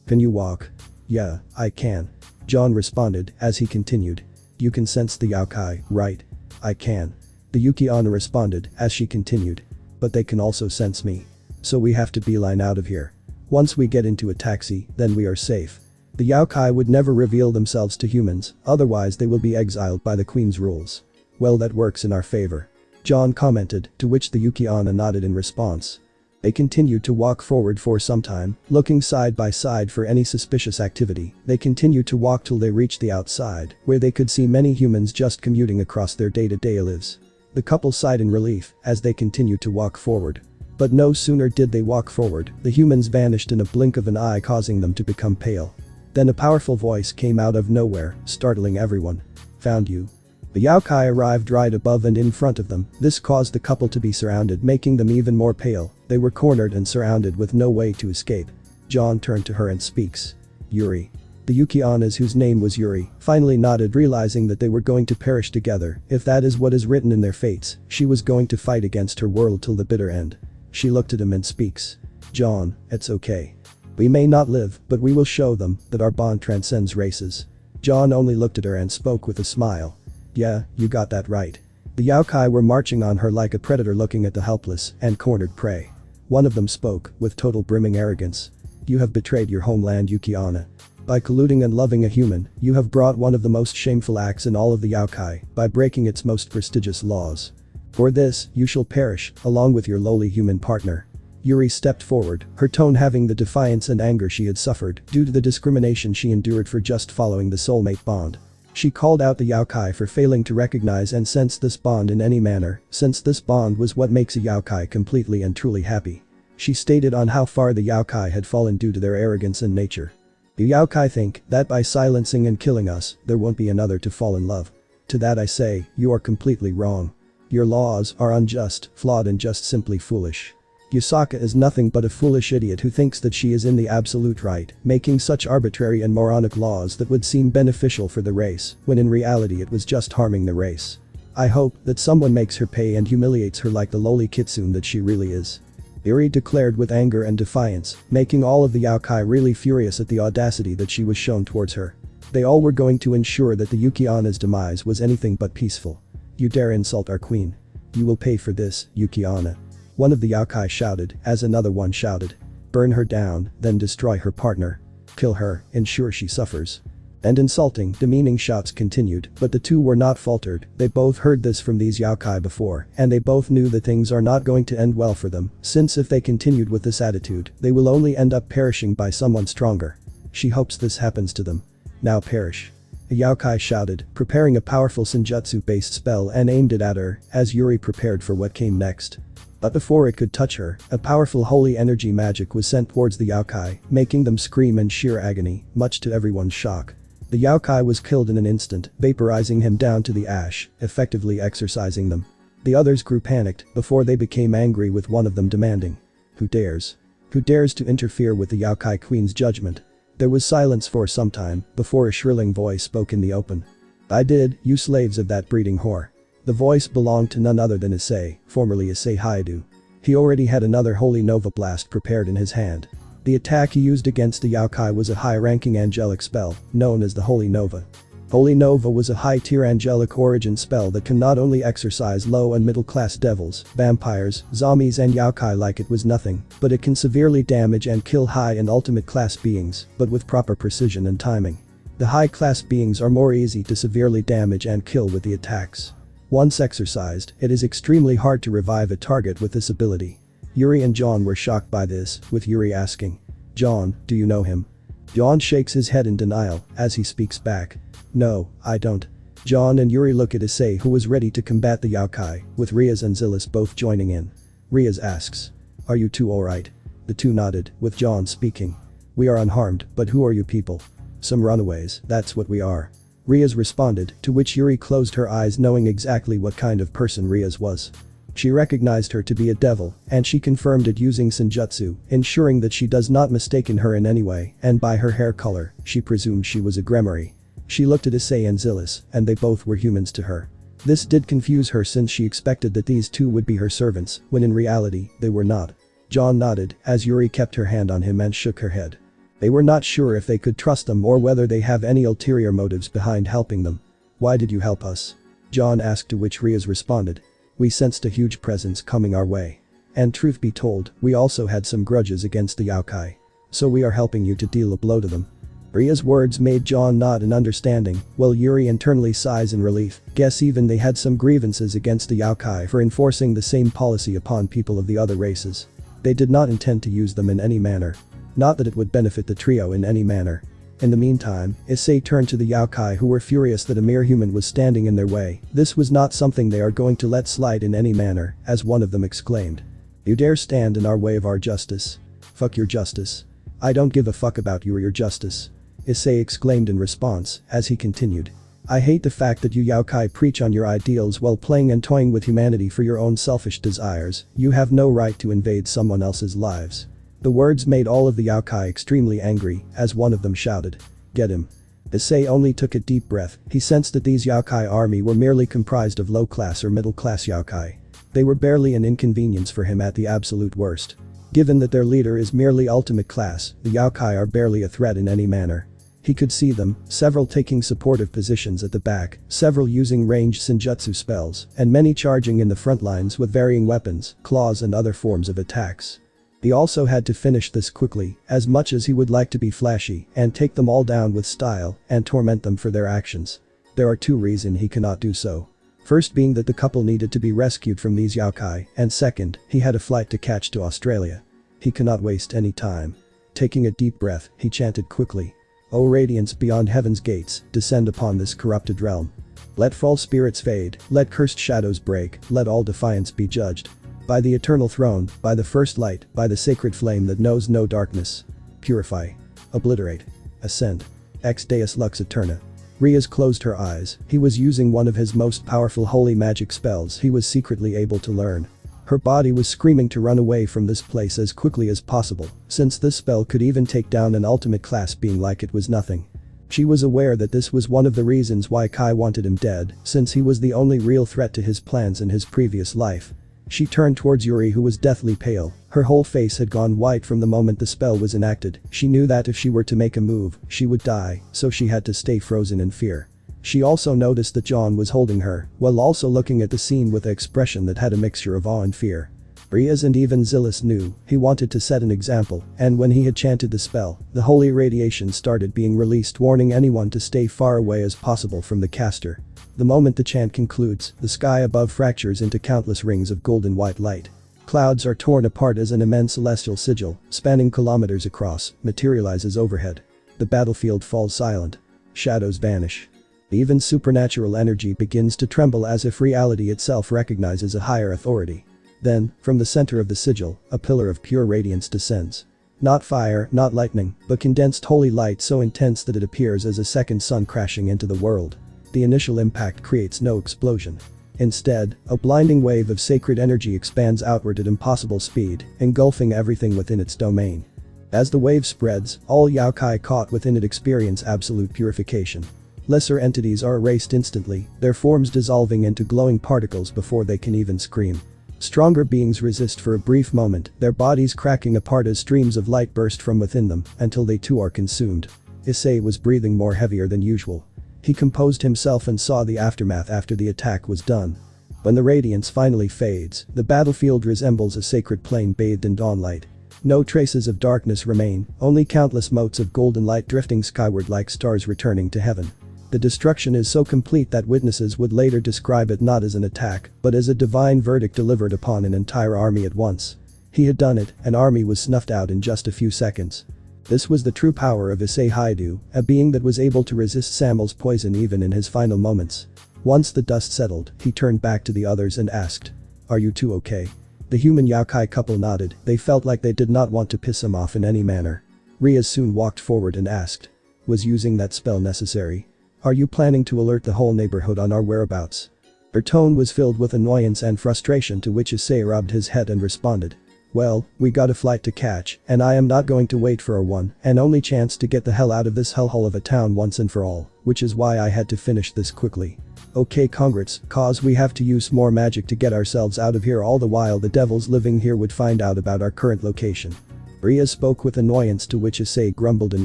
"Can you walk?" "Yeah, I can." John responded as he continued. "You can sense the Yaokai, right?" "I can." The Yuki-onna responded as she continued. "But they can also sense me. So we have to beeline out of here. Once we get into a taxi, then we are safe. The Yaokai would never reveal themselves to humans, otherwise they will be exiled by the Queen's rules." "Well, that works in our favor," John commented, to which the Yuki-onna nodded in response. They continued to walk forward for some time, looking side by side for any suspicious activity. They continued to walk till they reached the outside, where they could see many humans just commuting across their day-to-day lives. The couple sighed in relief as they continued to walk forward. But no sooner did they walk forward, the humans vanished in a blink of an eye, causing them to become pale. Then a powerful voice came out of nowhere, startling everyone. "Found you." The Yaokai arrived right above and in front of them. This caused the couple to be surrounded, making them even more pale. They were cornered and surrounded with no way to escape. John turned to her and speaks. "Yuri." The Yuki-onnas, whose name was Yuri, finally nodded, realizing that they were going to perish together. If that is what is written in their fates, she was going to fight against her world till the bitter end. She looked at him and speaks. John, it's okay. We may not live, but we will show them that our bond transcends races. John only looked at her and spoke with a smile. Yeah, you got that right. The yokai were marching on her like a predator looking at the helpless and cornered prey. One of them spoke, with total brimming arrogance. You have betrayed your homeland, Yuki-onna. By colluding and loving a human, you have brought one of the most shameful acts in all of the yokai by breaking its most prestigious laws. For this, you shall perish, along with your lowly human partner. Yuri stepped forward, her tone having the defiance and anger she had suffered due to the discrimination she endured for just following the soulmate bond. She called out the yokai for failing to recognize and sense this bond in any manner, since this bond was what makes a yokai completely and truly happy. She stated on how far the yokai had fallen due to their arrogance and nature. The yokai think that by silencing and killing us, there won't be another to fall in love. To that I say, you are completely wrong. Your laws are unjust, flawed and just simply foolish. Yusaka is nothing but a foolish idiot who thinks that she is in the absolute right, making such arbitrary and moronic laws that would seem beneficial for the race, when in reality it was just harming the race. I hope that someone makes her pay and humiliates her like the lowly kitsune that she really is. Yuri declared with anger and defiance, making all of the yokai really furious at the audacity that she was shown towards her. They all were going to ensure that the Yuki-onna's demise was anything but peaceful. You dare insult our queen. You will pay for this, Yuki-onna. One of the yokai shouted, as another one shouted. Burn her down, then destroy her partner. Kill her, ensure she suffers. And insulting, demeaning shouts continued, but the two were not faltered. They both heard this from these yokai before, and they both knew that things are not going to end well for them, since if they continued with this attitude, they will only end up perishing by someone stronger. She hopes this happens to them. Now perish. A yokai shouted, preparing a powerful senjutsu-based spell and aimed it at her, as Yuri prepared for what came next. But before it could touch her, a powerful holy energy magic was sent towards the yokai, making them scream in sheer agony, much to everyone's shock. The yokai was killed in an instant, vaporizing him down to the ash, effectively exorcising them. The others grew panicked before they became angry, with one of them demanding. Who dares? Who dares to interfere with the yokai queen's judgment? There was silence for some time before a shrilling voice spoke in the open. I did, you slaves of that breeding whore. The voice belonged to none other than Issei, formerly Issei Hyoudou. He already had another Holy Nova Blast prepared in his hand. The attack he used against the yokai was a high-ranking angelic spell, known as the Holy Nova. Holy Nova was a high-tier angelic origin spell that can not only exorcise low and middle-class devils, vampires, zombies and yokai like it was nothing, but it can severely damage and kill high and ultimate class beings, but with proper precision and timing. The high-class beings are more easy to severely damage and kill with the attacks. Once exorcised, it is extremely hard to revive a target with this ability. Yuri and John were shocked by this, with Yuri asking, John, do you know him? John shakes his head in denial, as he speaks back. No, I don't. John and Yuri look at Issei, who was ready to combat the yokai, with Riaz and Zilis both joining in. Riaz asks, are you two alright? The two nodded, with John speaking. We are unharmed, but who are you people? Some runaways, that's what we are. Riaz responded, to which Yuri closed her eyes, knowing exactly what kind of person Riaz was. She recognized her to be a devil, and she confirmed it using senjutsu, ensuring that she does not mistaken her in any way, and by her hair color, she presumed she was a Gremari. She looked at Issei and Zilis, and they both were humans to her. This did confuse her, since she expected that these two would be her servants, when in reality, they were not. John nodded, as Yuri kept her hand on him and shook her head. They were not sure if they could trust them or whether they have any ulterior motives behind helping them. Why did you help us? John asked, to which Riaz responded. We sensed a huge presence coming our way. And truth be told, we also had some grudges against the yokai. So we are helping you to deal a blow to them. Riaz's words made John nod in understanding, while Yuri internally sighs in relief. Guess even they had some grievances against the yokai for enforcing the same policy upon people of the other races. They did not intend to use them in any manner. Not that it would benefit the trio in any manner. In the meantime, Issei turned to the yokai, who were furious that a mere human was standing in their way. This was not something they are going to let slide in any manner, as one of them exclaimed. You dare stand in our way of our justice? Fuck your justice. I don't give a fuck about you or your justice. Issei exclaimed in response, as he continued. I hate the fact that you yokai preach on your ideals while playing and toying with humanity for your own selfish desires. You have no right to invade someone else's lives. The words made all of the yokai extremely angry, as one of them shouted. Get him. Issei only took a deep breath. He sensed that these yokai army were merely comprised of low-class or middle-class yokai. They were barely an inconvenience for him at the absolute worst. Given that their leader is merely ultimate class, the Yaokai are barely a threat in any manner. He could see them, several taking supportive positions at the back, several using ranged senjutsu spells, and many charging in the front lines with varying weapons, claws and other forms of attacks. He also had to finish this quickly, as much as he would like to be flashy, and take them all down with style, and torment them for their actions. There are two reasons he cannot do so. First being that the couple needed to be rescued from these Yaokai, and second, he had a flight to catch to Australia. He cannot waste any time. Taking a deep breath, he chanted quickly. O radiance beyond heaven's gates, descend upon this corrupted realm. Let false spirits fade, let cursed shadows break, let all defiance be judged. By the eternal throne, by the first light, by the sacred flame that knows no darkness. Purify. Obliterate. Ascend. Ex Deus Lux Eterna. Riaz closed her eyes. He was using one of his most powerful holy magic spells he was secretly able to learn. Her body was screaming to run away from this place as quickly as possible, since this spell could even take down an ultimate class being like it was nothing. She was aware that this was one of the reasons why Kai wanted him dead, since he was the only real threat to his plans in his previous life. She turned towards Yuri, who was deathly pale. Her whole face had gone white from the moment the spell was enacted. She knew that if she were to make a move, she would die, so she had to stay frozen in fear. She also noticed that John was holding her, while also looking at the scene with an expression that had a mixture of awe and fear. Riaz and even Zilis knew he wanted to set an example, and when he had chanted the spell, the holy radiation started being released, warning anyone to stay far away as possible from the caster. The moment the chant concludes, the sky above fractures into countless rings of golden white light. Clouds are torn apart as an immense celestial sigil, spanning kilometers across, materializes overhead. The battlefield falls silent. Shadows vanish. Even supernatural energy begins to tremble as if reality itself recognizes a higher authority. Then, from the center of the sigil, a pillar of pure radiance descends. Not fire, not lightning, but condensed holy light so intense that it appears as a second sun crashing into the world. The initial impact creates no explosion. Instead, a blinding wave of sacred energy expands outward at impossible speed, engulfing everything within its domain. As the wave spreads, all Yaokai caught within it experience absolute purification. Lesser entities are erased instantly, their forms dissolving into glowing particles before they can even scream. Stronger beings resist for a brief moment, their bodies cracking apart as streams of light burst from within them, until they too are consumed. Issei was breathing more heavier than usual. He composed himself and saw the aftermath after the attack was done. When the radiance finally fades, the battlefield resembles a sacred plain bathed in dawnlight. No traces of darkness remain, only countless motes of golden light drifting skyward like stars returning to heaven. The destruction is so complete that witnesses would later describe it not as an attack, but as a divine verdict delivered upon an entire army at once. He had done it, an army was snuffed out in just a few seconds. This was the true power of Issei Hyoudou, a being that was able to resist Samuel's poison even in his final moments. Once the dust settled, he turned back to the others and asked, "Are you two okay?" The human Yaokai couple nodded, they felt like they did not want to piss him off in any manner. Riaz soon walked forward and asked, "Was using that spell necessary? Are you planning to alert the whole neighborhood on our whereabouts?" Her tone was filled with annoyance and frustration, to which Issei rubbed his head and responded, "Well, we got a flight to catch, and I am not going to wait for our one and only chance to get the hell out of this hellhole of a town once and for all, which is why I had to finish this quickly. Okay, congrats, cause we have to use more magic to get ourselves out of here, all the while the devils living here would find out about our current location." Riaz spoke with annoyance, to which Issei grumbled in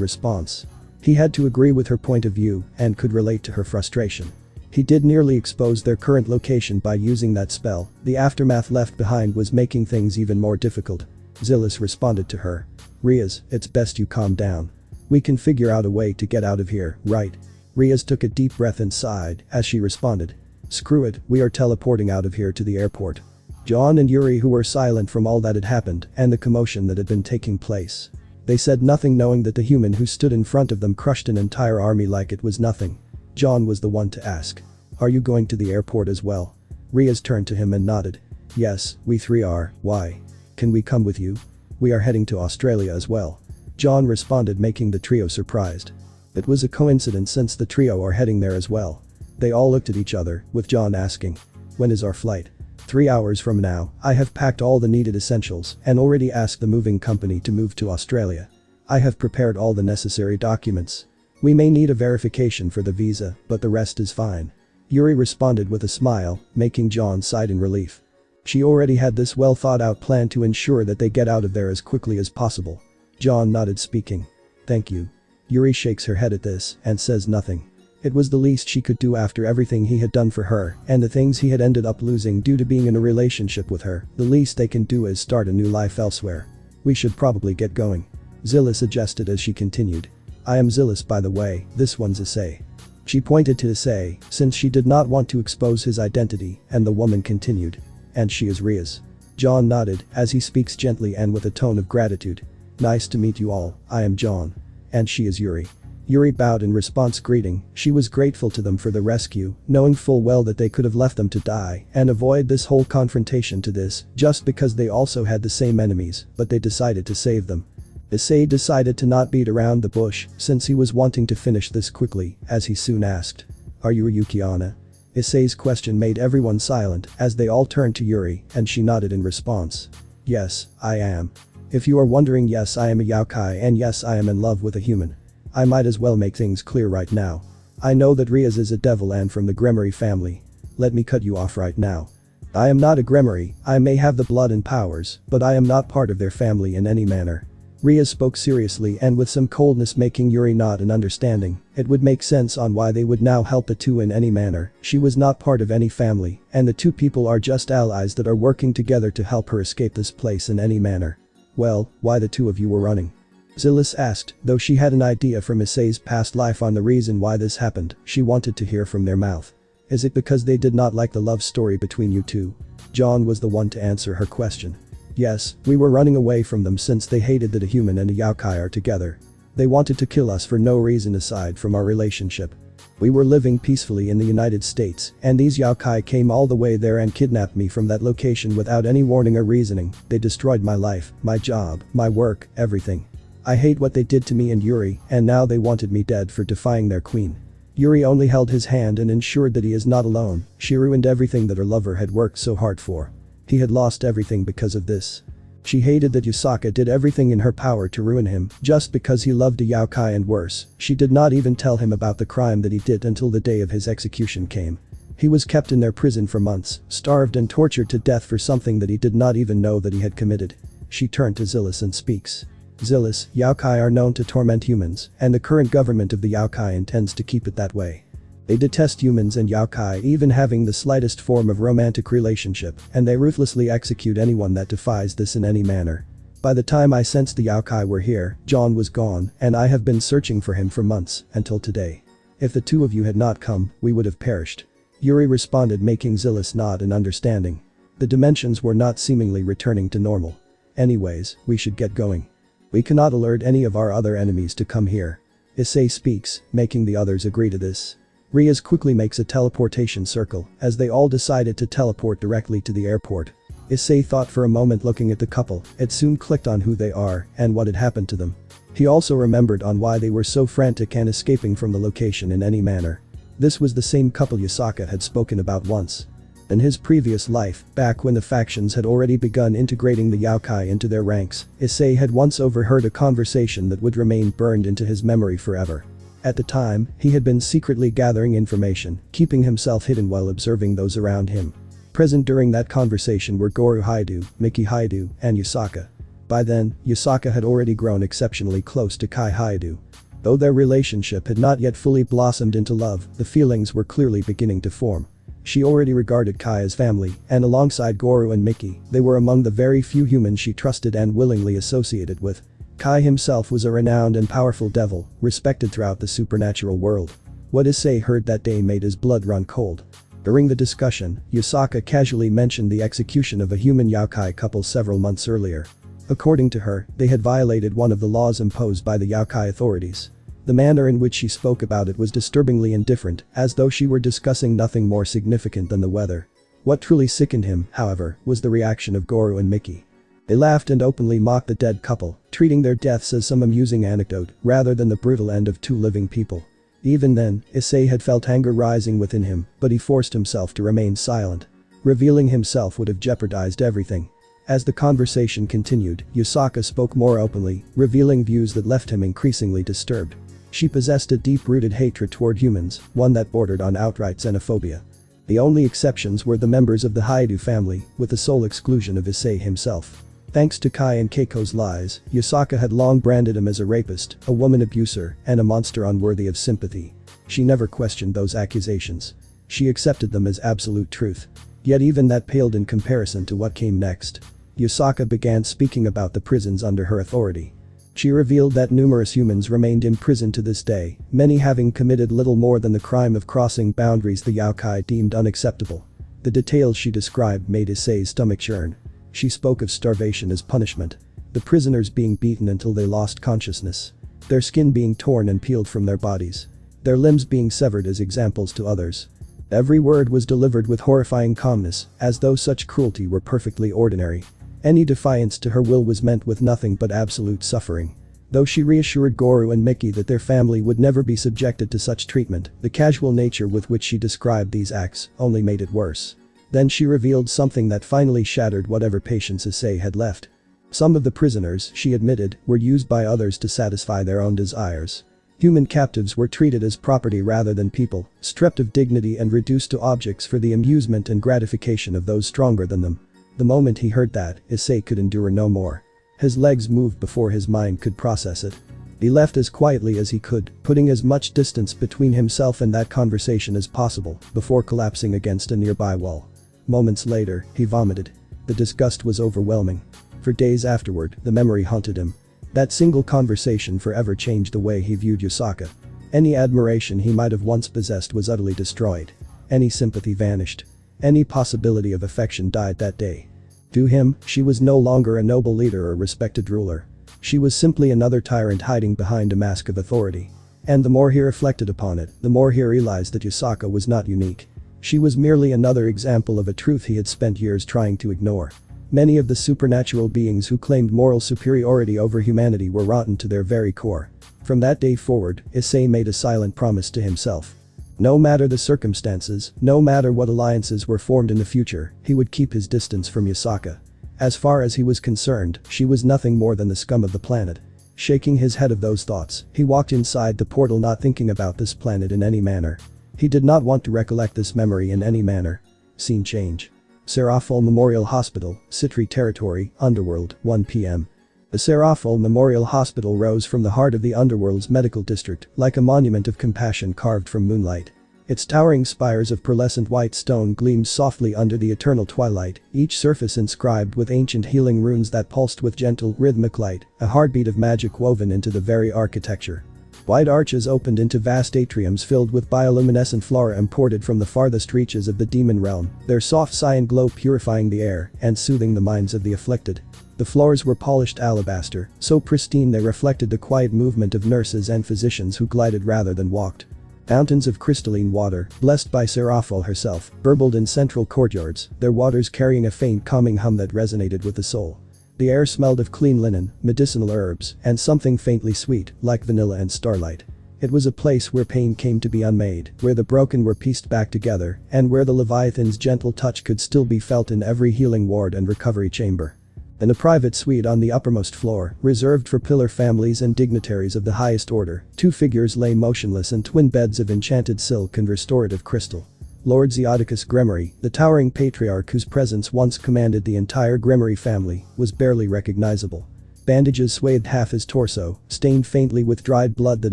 response. He had to agree with her point of view and could relate to her frustration. He did nearly expose their current location by using that spell. The aftermath left behind was making things even more difficult. Zilis responded to her. "Riaz, it's best you calm down. We can figure out a way to get out of here, right?" Riaz took a deep breath and sighed as she responded. "Screw it, we are teleporting out of here to the airport." John and Yuri, who were silent from all that had happened and the commotion that had been taking place. They said nothing, knowing that the human who stood in front of them crushed an entire army like it was nothing. John was the one to ask, "Are you going to the airport as well?" Riaz turned to him and nodded. "Yes, we three are, why? Can we come with you? We are heading to Australia as well." John responded, making the trio surprised. It was a coincidence since the trio are heading there as well. They all looked at each other, with John asking, "When is our flight?" 3 hours from now. I have packed all the needed essentials and already asked the moving company to move to Australia. I have prepared all the necessary documents. We may need a verification for the visa, but the rest is fine." Yuri responded with a smile, making John sigh in relief. She already had this well thought out plan to ensure that they get out of there as quickly as possible. John nodded, speaking. Thank you. Yuri shakes her head at this and says nothing. It was the least she could do after everything he had done for her and the things he had ended up losing due to being in a relationship with her. The least they can do is start a new life elsewhere. We should probably get going. Zilla suggested as she continued. I am Zillis, by the way, this one's Issei. She pointed to Issei, since she did not want to expose his identity, and the woman continued. And she is Ria's. John nodded as he speaks gently and with a tone of gratitude. Nice to meet you all, I am John. And she is Yuri. Yuri bowed in response greeting. She was grateful to them for the rescue, knowing full well that they could have left them to die and avoid this whole confrontation to this just because they also had the same enemies, but they decided to save them. Issei decided to not beat around the bush since he was wanting to finish this quickly, as he soon asked. Are you a Yukiana? Issei's question made everyone silent as they all turned to Yuri and she nodded in response. Yes, I am. If you are wondering, yes, I am a Yaokai, and yes, I am in love with a human. I might as well make things clear right now. I know that Riaz is a devil and from the Gremory family. Let me cut you off right now. I am not a Gremory, I may have the blood and powers, but I am not part of their family in any manner. Riaz spoke seriously and with some coldness, making Yuri nod in understanding. It would make sense on why they would now help the two in any manner. She was not part of any family, and the two people are just allies that are working together to help her escape this place in any manner. Well, why the two of you were running? Zillis asked, though she had an idea from Issei's past life on the reason why this happened. She wanted to hear from their mouth. Is it because they did not like the love story between you two? John was the one to answer her question. Yes, we were running away from them since they hated that a human and a Yaokai are together. They wanted to kill us for no reason aside from our relationship. We were living peacefully in the United States, and these Yaokai came all the way there and kidnapped me from that location without any warning or reasoning. They destroyed my life, my job, my work, everything. I hate what they did to me and Yuri, and now they wanted me dead for defying their queen. Yuri only held his hand and ensured that he is not alone. She ruined everything that her lover had worked so hard for. He had lost everything because of this. She hated that Yusaka did everything in her power to ruin him just because he loved a Yaokai, and worse, she did not even tell him about the crime that he did until the day of his execution came. He was kept in their prison for months, starved and tortured to death for something that he did not even know that he had committed. She turned to Zillis and speaks. Zillis, Yaokai are known to torment humans, and the current government of the Yaokai intends to keep it that way. They detest humans and Yaokai even having the slightest form of romantic relationship, and they ruthlessly execute anyone that defies this in any manner. By the time I sensed the Yaokai were here, John was gone, and I have been searching for him for months, until today. If the two of you had not come, we would have perished. Yuri responded, making Zillis nod in understanding. The dimensions were not seemingly returning to normal. Anyways, we should get going. We cannot alert any of our other enemies to come here. Issei speaks, making the others agree to this. Riaz quickly makes a teleportation circle as they all decided to teleport directly to the airport. Issei thought for a moment, looking at the couple. It soon clicked on who they are and what had happened to them. He also remembered on why they were so frantic and escaping from the location in any manner. This was the same couple Yusaka had spoken about once. In his previous life, back when the factions had already begun integrating the Yaokai into their ranks, Issei had once overheard a conversation that would remain burned into his memory forever. At the time, he had been secretly gathering information, keeping himself hidden while observing those around him. Present during that conversation were Goro Hyoudou, Miki Hyoudou, and Yusaka. By then, Yusaka had already grown exceptionally close to Kai Hyoudou. Though their relationship had not yet fully blossomed into love, the feelings were clearly beginning to form. She already regarded Kai as family, and alongside Goro and Miki, they were among the very few humans she trusted and willingly associated with. Kai himself was a renowned and powerful devil, respected throughout the supernatural world. What Issei heard that day made his blood run cold. During the discussion, Yusaka casually mentioned the execution of a human Yaokai couple several months earlier. According to her, they had violated one of the laws imposed by the Yaokai authorities. The manner in which she spoke about it was disturbingly indifferent, as though she were discussing nothing more significant than the weather. What truly sickened him, however, was the reaction of Goro and Miki. They laughed and openly mocked the dead couple, treating their deaths as some amusing anecdote rather than the brutal end of two living people. Even then, Issei had felt anger rising within him, but he forced himself to remain silent. Revealing himself would have jeopardized everything. As the conversation continued, Yusaka spoke more openly, revealing views that left him increasingly disturbed. She possessed a deep-rooted hatred toward humans, one that bordered on outright xenophobia. The only exceptions were the members of the Hyoudou family, with the sole exclusion of Issei himself. Thanks to Kai and Keiko's lies, Yusaka had long branded him as a rapist, a woman abuser, and a monster unworthy of sympathy. She never questioned those accusations. She accepted them as absolute truth. Yet even that paled in comparison to what came next. Yusaka began speaking about the prisons under her authority. She revealed that numerous humans remained imprisoned to this day, many having committed little more than the crime of crossing boundaries the Yokai deemed unacceptable. The details she described made Issei's stomach churn. She spoke of starvation as punishment. The prisoners being beaten until they lost consciousness. Their skin being torn and peeled from their bodies. Their limbs being severed as examples to others. Every word was delivered with horrifying calmness, as though such cruelty were perfectly ordinary. Any defiance to her will was met with nothing but absolute suffering. Though she reassured Goro and Miki that their family would never be subjected to such treatment, the casual nature with which she described these acts only made it worse. Then she revealed something that finally shattered whatever patience Issei had left. Some of the prisoners, she admitted, were used by others to satisfy their own desires. Human captives were treated as property rather than people, stripped of dignity and reduced to objects for the amusement and gratification of those stronger than them. The moment he heard that, Issei could endure no more. His legs moved before his mind could process it. He left as quietly as he could, putting as much distance between himself and that conversation as possible, before collapsing against a nearby wall. Moments later, he vomited. The disgust was overwhelming. For days afterward, the memory haunted him. That single conversation forever changed the way he viewed Yusaka. Any admiration he might have once possessed was utterly destroyed. Any sympathy vanished. Any possibility of affection died that day. To him, she was no longer a noble leader or respected ruler. She was simply another tyrant hiding behind a mask of authority. And the more he reflected upon it, the more he realized that Yusaka was not unique. She was merely another example of a truth he had spent years trying to ignore. Many of the supernatural beings who claimed moral superiority over humanity were rotten to their very core. From that day forward, Issei made a silent promise to himself. No matter the circumstances, no matter what alliances were formed in the future, he would keep his distance from Yusaka. As far as he was concerned, she was nothing more than the scum of the planet. Shaking his head of those thoughts, he walked inside the portal, not thinking about this planet in any manner. He did not want to recollect this memory in any manner. Scene change. Serafal Memorial Hospital, Citri Territory, Underworld, 1 p.m. The Serafal Memorial Hospital rose from the heart of the Underworld's medical district, like a monument of compassion carved from moonlight. Its towering spires of pearlescent white stone gleamed softly under the eternal twilight, each surface inscribed with ancient healing runes that pulsed with gentle, rhythmic light, a heartbeat of magic woven into the very architecture. Wide arches opened into vast atriums filled with bioluminescent flora imported from the farthest reaches of the demon realm, their soft cyan glow purifying the air and soothing the minds of the afflicted. The floors were polished alabaster, so pristine they reflected the quiet movement of nurses and physicians who glided rather than walked. Fountains of crystalline water, blessed by Serafal herself, burbled in central courtyards, their waters carrying a faint calming hum that resonated with the soul. The air smelled of clean linen, medicinal herbs, and something faintly sweet, like vanilla and starlight. It was a place where pain came to be unmade, where the broken were pieced back together, and where the Leviathan's gentle touch could still be felt in every healing ward and recovery chamber. In a private suite on the uppermost floor, reserved for pillar families and dignitaries of the highest order, two figures lay motionless in twin beds of enchanted silk and restorative crystal. Lord Zeodicus Gremory, the towering patriarch whose presence once commanded the entire Gremory family, was barely recognizable. Bandages swathed half his torso, stained faintly with dried blood that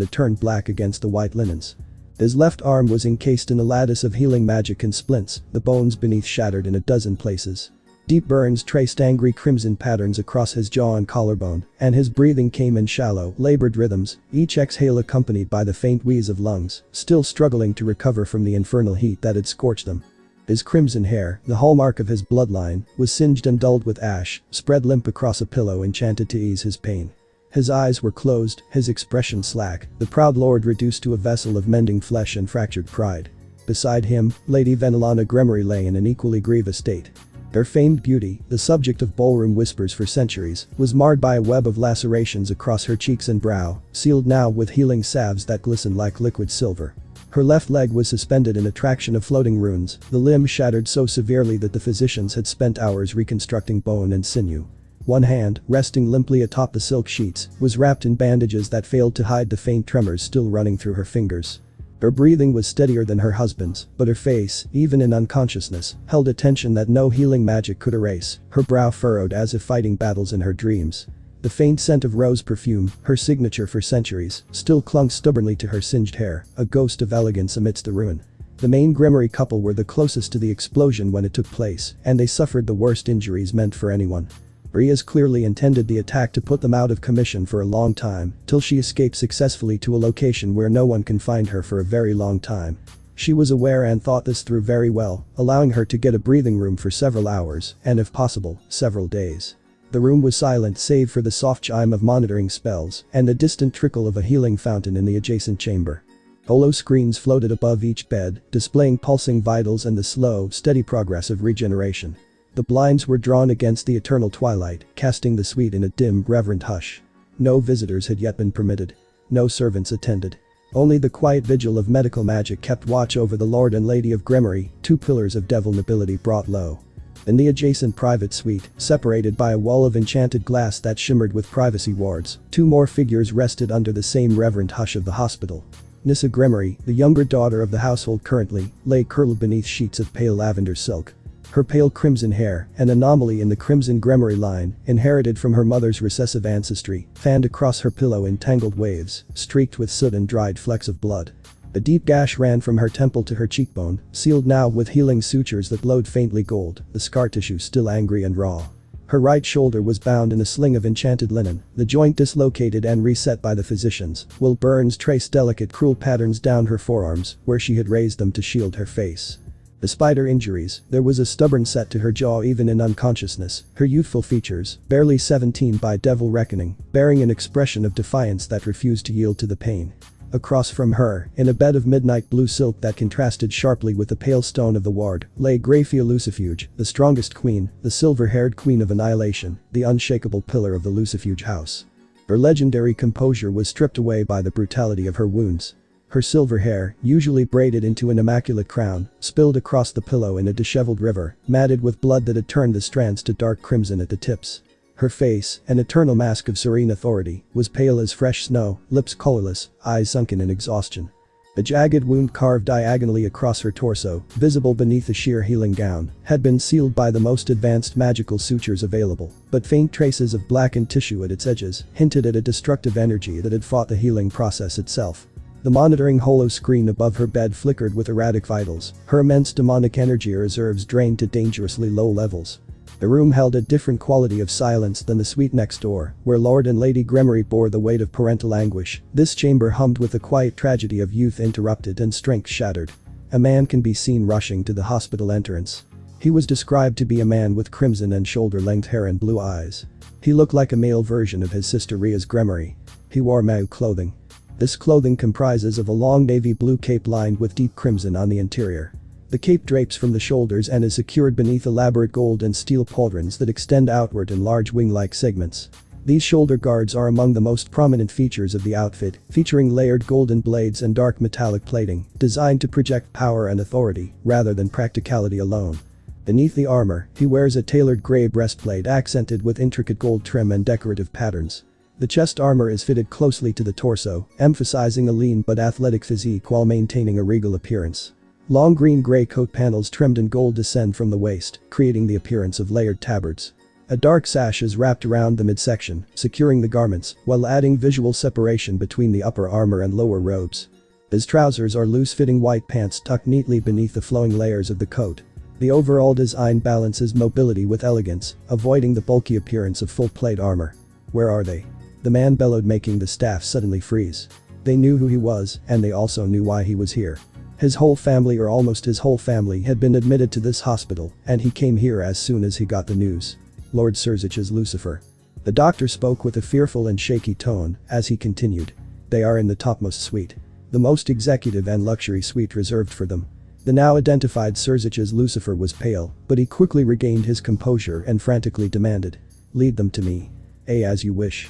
had turned black against the white linens. His left arm was encased in a lattice of healing magic and splints, the bones beneath shattered in a dozen places. Deep burns traced angry crimson patterns across his jaw and collarbone, and his breathing came in shallow, labored rhythms, each exhale accompanied by the faint wheeze of lungs, still struggling to recover from the infernal heat that had scorched them. His crimson hair, the hallmark of his bloodline, was singed and dulled with ash, spread limp across a pillow enchanted to ease his pain. His eyes were closed, his expression slack, the proud lord reduced to a vessel of mending flesh and fractured pride. Beside him, Lady Venelana Gremory lay in an equally grievous state. Her famed beauty, the subject of ballroom whispers for centuries, was marred by a web of lacerations across her cheeks and brow, sealed now with healing salves that glistened like liquid silver. Her left leg was suspended in a traction of floating runes, the limb shattered so severely that the physicians had spent hours reconstructing bone and sinew. One hand, resting limply atop the silk sheets, was wrapped in bandages that failed to hide the faint tremors still running through her fingers. Her breathing was steadier than her husband's, but her face, even in unconsciousness, held a tension that no healing magic could erase, her brow furrowed as if fighting battles in her dreams. The faint scent of rose perfume, her signature for centuries, still clung stubbornly to her singed hair, a ghost of elegance amidst the ruin. The main Grimmery couple were the closest to the explosion when it took place, and they suffered the worst injuries meant for anyone. Riaz clearly intended the attack to put them out of commission for a long time, till she escaped successfully to a location where no one can find her for a very long time. She was aware and thought this through very well, allowing her to get a breathing room for several hours, and if possible, several days. The room was silent save for the soft chime of monitoring spells and the distant trickle of a healing fountain in the adjacent chamber. Holo screens floated above each bed, displaying pulsing vitals and the slow, steady progress of regeneration. The blinds were drawn against the eternal twilight, casting the suite in a dim, reverent hush. No visitors had yet been permitted. No servants attended. Only the quiet vigil of medical magic kept watch over the Lord and Lady of Grimmery, two pillars of devil nobility brought low. In the adjacent private suite, separated by a wall of enchanted glass that shimmered with privacy wards, two more figures rested under the same reverent hush of the hospital. Nissa Grimmery, the younger daughter of the household currently, lay curled beneath sheets of pale lavender silk. Her pale crimson hair, an anomaly in the crimson Grimmery line, inherited from her mother's recessive ancestry, fanned across her pillow in tangled waves, streaked with soot and dried flecks of blood. A deep gash ran from her temple to her cheekbone, sealed now with healing sutures that glowed faintly gold, the scar tissue still angry and raw. Her right shoulder was bound in a sling of enchanted linen, the joint dislocated and reset by the physicians, while burns traced delicate cruel patterns down her forearms, where she had raised them to shield her face. Despite her injuries, there was a stubborn set to her jaw even in unconsciousness, her youthful features, barely 17 by devil reckoning, bearing an expression of defiance that refused to yield to the pain. Across from her, in a bed of midnight blue silk that contrasted sharply with the pale stone of the ward, lay Graphia Lucifuge, the strongest queen, the silver-haired queen of annihilation, the unshakable pillar of the Lucifuge house. Her legendary composure was stripped away by the brutality of her wounds. Her silver hair, usually braided into an immaculate crown, spilled across the pillow in a disheveled river, matted with blood that had turned the strands to dark crimson at the tips. Her face, an eternal mask of serene authority, was pale as fresh snow, lips colorless, eyes sunken in exhaustion. A jagged wound carved diagonally across her torso, visible beneath a sheer healing gown, had been sealed by the most advanced magical sutures available, but faint traces of blackened tissue at its edges hinted at a destructive energy that had fought the healing process itself. The monitoring holo screen above her bed flickered with erratic vitals, her immense demonic energy reserves drained to dangerously low levels. The room held a different quality of silence than the suite next door, where Lord and Lady Grimmery bore the weight of parental anguish. This chamber hummed with the quiet tragedy of youth interrupted and strength shattered. A man can be seen rushing to the hospital entrance. He was described to be a man with crimson and shoulder-length hair and blue eyes. He looked like a male version of his sister Riaz Grimmery. He wore Mau clothing. This clothing comprises of a long navy blue cape lined with deep crimson on the interior. The cape drapes from the shoulders and is secured beneath elaborate gold and steel pauldrons that extend outward in large wing-like segments. These shoulder guards are among the most prominent features of the outfit, featuring layered golden blades and dark metallic plating, designed to project power and authority, rather than practicality alone. Beneath the armor, he wears a tailored gray breastplate accented with intricate gold trim and decorative patterns. The chest armor is fitted closely to the torso, emphasizing a lean but athletic physique while maintaining a regal appearance. Long green-gray coat panels trimmed in gold descend from the waist, creating the appearance of layered tabards. A dark sash is wrapped around the midsection, securing the garments, while adding visual separation between the upper armor and lower robes. His trousers are loose-fitting white pants tucked neatly beneath the flowing layers of the coat. The overall design balances mobility with elegance, avoiding the bulky appearance of full-plate armor. Where are they? The man bellowed, making the staff suddenly freeze. They knew who he was, and they also knew why he was here. His whole family, or almost his whole family, had been admitted to this hospital, and he came here as soon as he got the news. Lord Surzich's Lucifer. The doctor spoke with a fearful and shaky tone as he continued. They are in the topmost suite. The most executive and luxury suite reserved for them. The now identified Surzich's Lucifer was pale, but he quickly regained his composure and frantically demanded. Lead them to me. As you wish.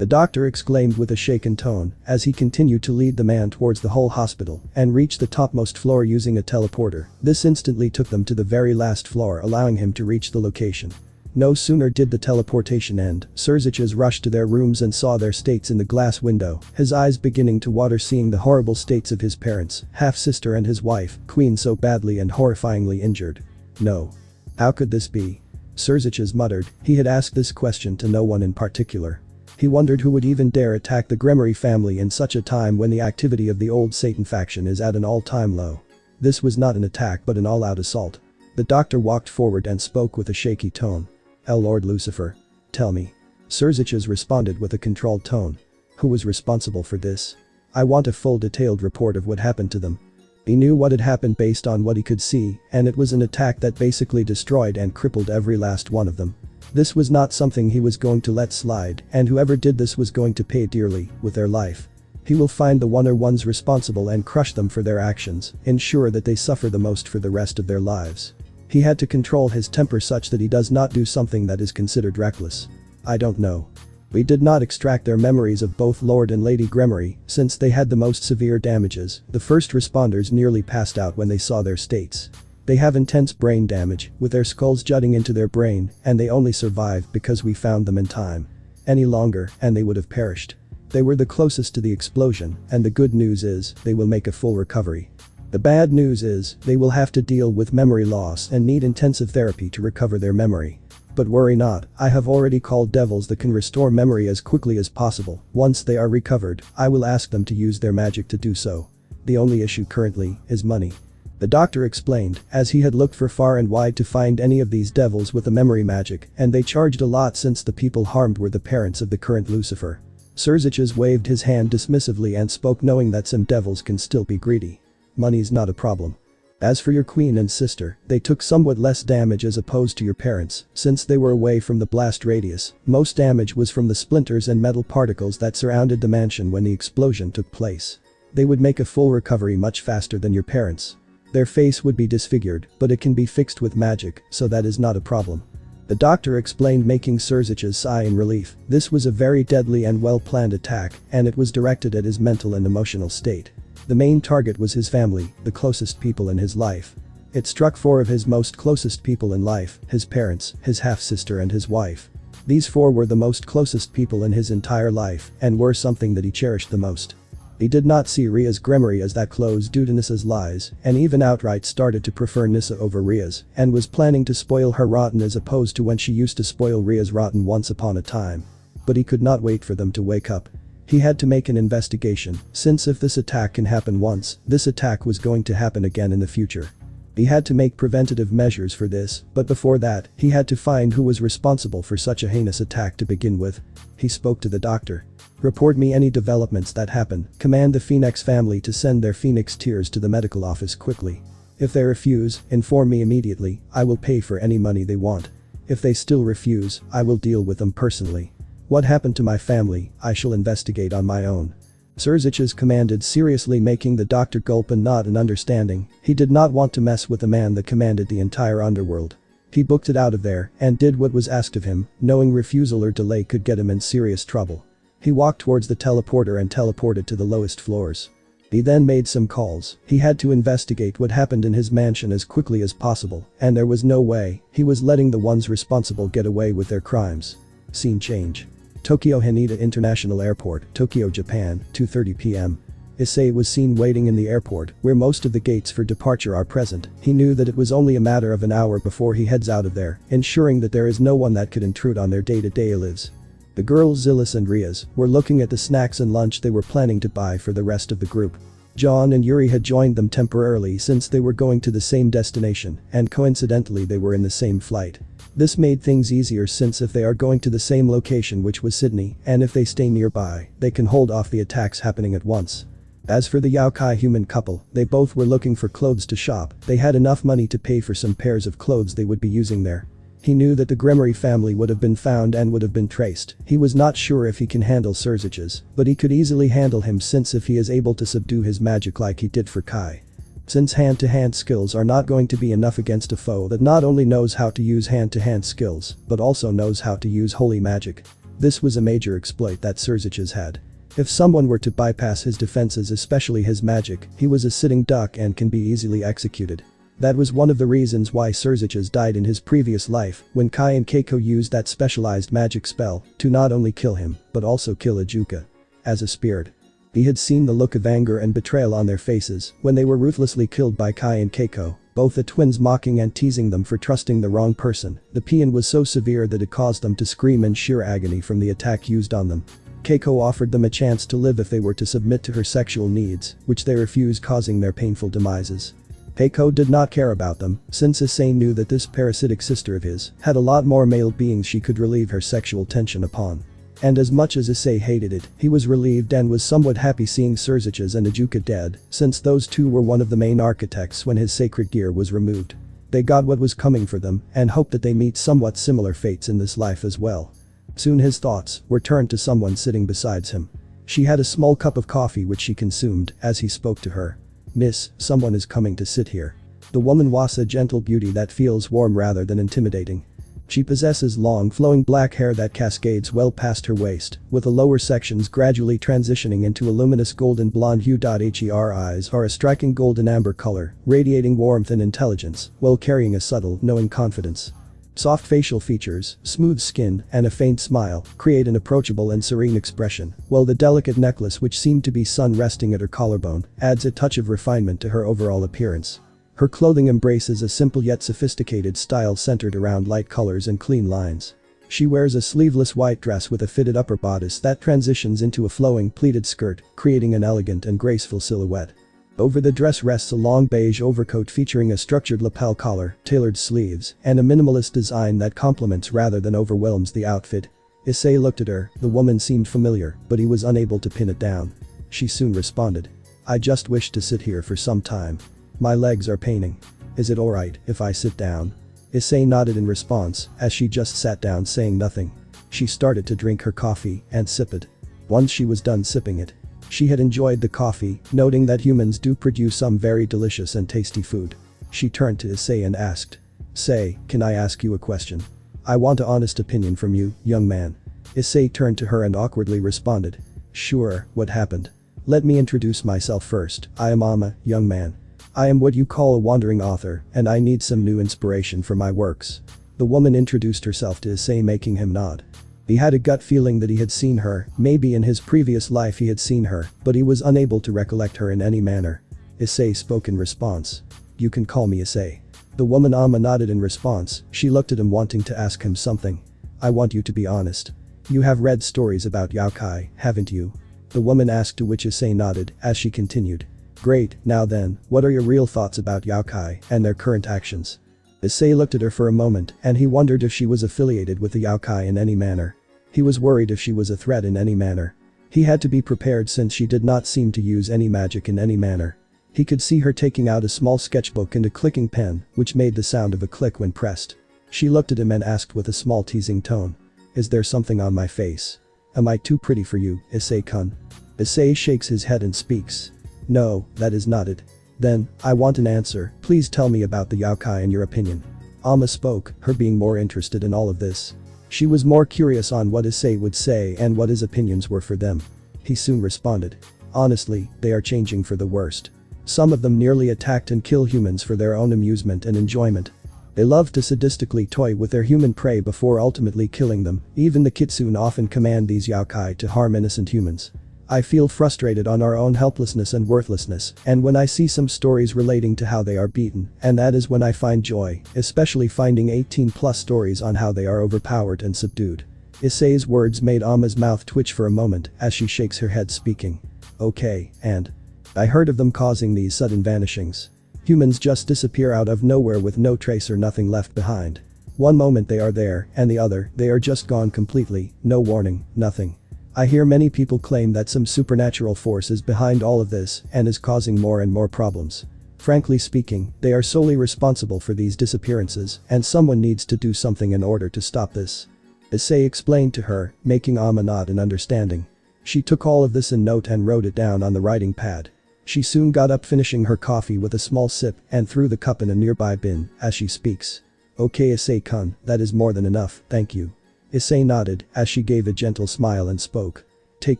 The doctor exclaimed with a shaken tone as he continued to lead the man towards the whole hospital and reached the topmost floor using a teleporter. This instantly took them to the very last floor, allowing him to reach the location. No sooner did the teleportation end, Surziches rushed to their rooms and saw their states in the glass window, his eyes beginning to water seeing the horrible states of his parents, half-sister and his wife, Queen, so badly and horrifyingly injured. No. How could this be? Surziches muttered. He had asked this question to no one in particular. He wondered who would even dare attack the Gremory family in such a time when the activity of the old Satan faction is at an all-time low. This was not an attack but an all-out assault. The doctor walked forward and spoke with a shaky tone. Lord Lucifer. Tell me. Surziches responded with a controlled tone. Who was responsible for this? I want a full detailed report of what happened to them. He knew what had happened based on what he could see, and it was an attack that basically destroyed and crippled every last one of them. This was not something he was going to let slide, and whoever did this was going to pay dearly with their life. He will find the one or ones responsible and crush them for their actions, ensure that they suffer the most for the rest of their lives. He had to control his temper such that he does not do something that is considered reckless. I don't know. We did not extract their memories of both Lord and Lady Gremory, since they had the most severe damages. The first responders nearly passed out when they saw their states. They have intense brain damage, with their skulls jutting into their brain, and they only survived because we found them in time. Any longer, and they would have perished. They were the closest to the explosion, and the good news is, they will make a full recovery. The bad news is, they will have to deal with memory loss and need intensive therapy to recover their memory. But worry not, I have already called devils that can restore memory as quickly as possible. Once they are recovered, I will ask them to use their magic to do so. The only issue currently is money. The doctor explained, as he had looked for far and wide to find any of these devils with the memory magic, and they charged a lot since the people harmed were the parents of the current Lucifer. Surziches waved his hand dismissively and spoke, knowing that some devils can still be greedy. Money's not a problem. As for your queen and sister, they took somewhat less damage as opposed to your parents, since they were away from the blast radius. Most damage was from the splinters and metal particles that surrounded the mansion when the explosion took place. They would make a full recovery much faster than your parents. Their face would be disfigured, but it can be fixed with magic, so that is not a problem. The doctor explained, making Surziches sigh in relief. This was a very deadly and well-planned attack, and it was directed at his mental and emotional state. The main target was his family, the closest people in his life. It struck 4 of his most closest people in life, his parents, his half-sister and his wife. These 4 were the most closest people in his entire life, and were something that he cherished the most. He did not see Ria's Gremory as that close due to Nissa's lies, and even outright started to prefer Nissa over Ria's, and was planning to spoil her rotten as opposed to when she used to spoil Ria's rotten once upon a time. But he could not wait for them to wake up. He had to make an investigation, since if this attack can happen once, this attack was going to happen again in the future. He had to make preventative measures for this, but before that, he had to find who was responsible for such a heinous attack to begin with. He spoke to the doctor. Report me any developments that happen. Command the Phoenix family to send their Phoenix tears to the medical office quickly. If they refuse, inform me immediately. I will pay for any money they want. If they still refuse, I will deal with them personally. What happened to my family, I shall investigate on my own. Surziches commanded, seriously, making the doctor gulp and nod in understanding. He did not want to mess with a man that commanded the entire underworld. He booked it out of there and did what was asked of him, knowing refusal or delay could get him in serious trouble. He walked towards the teleporter and teleported to the lowest floors. He then made some calls. He had to investigate what happened in his mansion as quickly as possible, and there was no way he was letting the ones responsible get away with their crimes. Scene change. Tokyo Haneda International Airport, Tokyo, Japan, 2:30 p.m. Issei was seen waiting in the airport, where most of the gates for departure are present. He knew that it was only a matter of an hour before he heads out of there, ensuring that there is no one that could intrude on their day-to-day lives. The girls Zillis and Riaz were looking at the snacks and lunch they were planning to buy for the rest of the group. John and Yuri had joined them temporarily since they were going to the same destination, and coincidentally they were in the same flight. This made things easier since if they are going to the same location, which was Sydney, and if they stay nearby, they can hold off the attacks happening at once. As for the Yaokai human couple, they both were looking for clothes to shop. They had enough money to pay for some pairs of clothes they would be using there. He knew that the Gremory family would have been found and would have been traced. He was not sure if he can handle Surziches, but he could easily handle him since if he is able to subdue his magic like he did for Kai. Since hand-to-hand skills are not going to be enough against a foe that not only knows how to use hand-to-hand skills, but also knows how to use holy magic. This was a major exploit that Surziches had. If someone were to bypass his defenses, especially his magic, he was a sitting duck and can be easily executed. That was one of the reasons why Surziches died in his previous life when Kai and Keiko used that specialized magic spell to not only kill him but also kill Ajuka. As a spirit. He had seen the look of anger and betrayal on their faces when they were ruthlessly killed by Kai and Keiko, both the twins mocking and teasing them for trusting the wrong person. The pain was so severe that it caused them to scream in sheer agony from the attack used on them. Keiko offered them a chance to live if they were to submit to her sexual needs, which they refused, causing their painful demises. Keiko did not care about them, since Issei knew that this parasitic sister of his had a lot more male beings she could relieve her sexual tension upon. And as much as Issei hated it, he was relieved and was somewhat happy seeing Surziches and Ajuka dead, since those two were one of the main architects when his sacred gear was removed. They got what was coming for them and hoped that they meet somewhat similar fates in this life as well. Soon his thoughts were turned to someone sitting beside him. She had a small cup of coffee which she consumed as he spoke to her. "Miss, someone is coming to sit here." The woman was a gentle beauty that feels warm rather than intimidating. She possesses long flowing black hair that cascades well past her waist, with the lower sections gradually transitioning into a luminous golden blonde hue. Her eyes are a striking golden amber color, radiating warmth and intelligence, while carrying a subtle, knowing confidence. Soft facial features, smooth skin, and a faint smile create an approachable and serene expression, while the delicate necklace which seemed to be sun resting at her collarbone adds a touch of refinement to her overall appearance. Her clothing embraces a simple yet sophisticated style centered around light colors and clean lines. She wears a sleeveless white dress with a fitted upper bodice that transitions into a flowing pleated skirt, creating an elegant and graceful silhouette. Over the dress rests a long beige overcoat featuring a structured lapel collar, tailored sleeves, and a minimalist design that complements rather than overwhelms the outfit. Issei looked at her, the woman seemed familiar, but he was unable to pin it down. She soon responded. "I just wish to sit here for some time. My legs are paining. Is it alright if I sit down?" Issei nodded in response, as she just sat down saying nothing. She started to drink her coffee and sip it. Once she was done sipping it, she had enjoyed the coffee, noting that humans do produce some very delicious and tasty food. She turned to Issei and asked. "Say, can I ask you a question? I want an honest opinion from you, young man." Issei turned to her and awkwardly responded. "Sure, what happened?" "Let me introduce myself first. I am Ama, young man. I am what you call a wandering author, and I need some new inspiration for my works." The woman introduced herself to Issei, making him nod. He had a gut feeling that he had seen her, maybe in his previous life he had seen her, but he was unable to recollect her in any manner. Issei spoke in response. "You can call me Issei." The woman Ama nodded in response. She looked at him wanting to ask him something. "I want you to be honest. You have read stories about yokai, haven't you?" The woman asked, to which Issei nodded as she continued. "Great, now then, what are your real thoughts about yokai and their current actions?" Issei looked at her for a moment and he wondered if she was affiliated with the yokai in any manner. He was worried if she was a threat in any manner. He had to be prepared since she did not seem to use any magic in any manner. He could see her taking out a small sketchbook and a clicking pen, which made the sound of a click when pressed. She looked at him and asked with a small teasing tone. "Is there something on my face? Am I too pretty for you, Issei-kun?" Issei shakes his head and speaks. "No, that is not it." "Then, I want an answer. Please tell me about the yokai and your opinion." Ama spoke, her being more interested in all of this. She was more curious on what Issei would say and what his opinions were for them. He soon responded. "Honestly, they are changing for the worst. Some of them nearly attacked and kill humans for their own amusement and enjoyment. They love to sadistically toy with their human prey before ultimately killing them. Even the kitsune often command these yokai to harm innocent humans. I feel frustrated on our own helplessness and worthlessness, and when I see some stories relating to how they are beaten, and that is when I find joy, especially finding 18+ stories on how they are overpowered and subdued." Issei's words made Ama's mouth twitch for a moment as she shakes her head, speaking. "Okay, and I heard of them causing these sudden vanishings. Humans just disappear out of nowhere with no trace or nothing left behind. One moment they are there, and the other, they are just gone completely, no warning, nothing. I hear many people claim that some supernatural force is behind all of this and is causing more and more problems. Frankly speaking, they are solely responsible for these disappearances, and someone needs to do something in order to stop this." Issei explained to her, making Ama nod in understanding. She took all of this in note and wrote it down on the writing pad. She soon got up, finishing her coffee with a small sip and threw the cup in a nearby bin as she speaks. "Okay, Issei-kun, that is more than enough, thank you." Issei nodded as she gave a gentle smile and spoke. "Take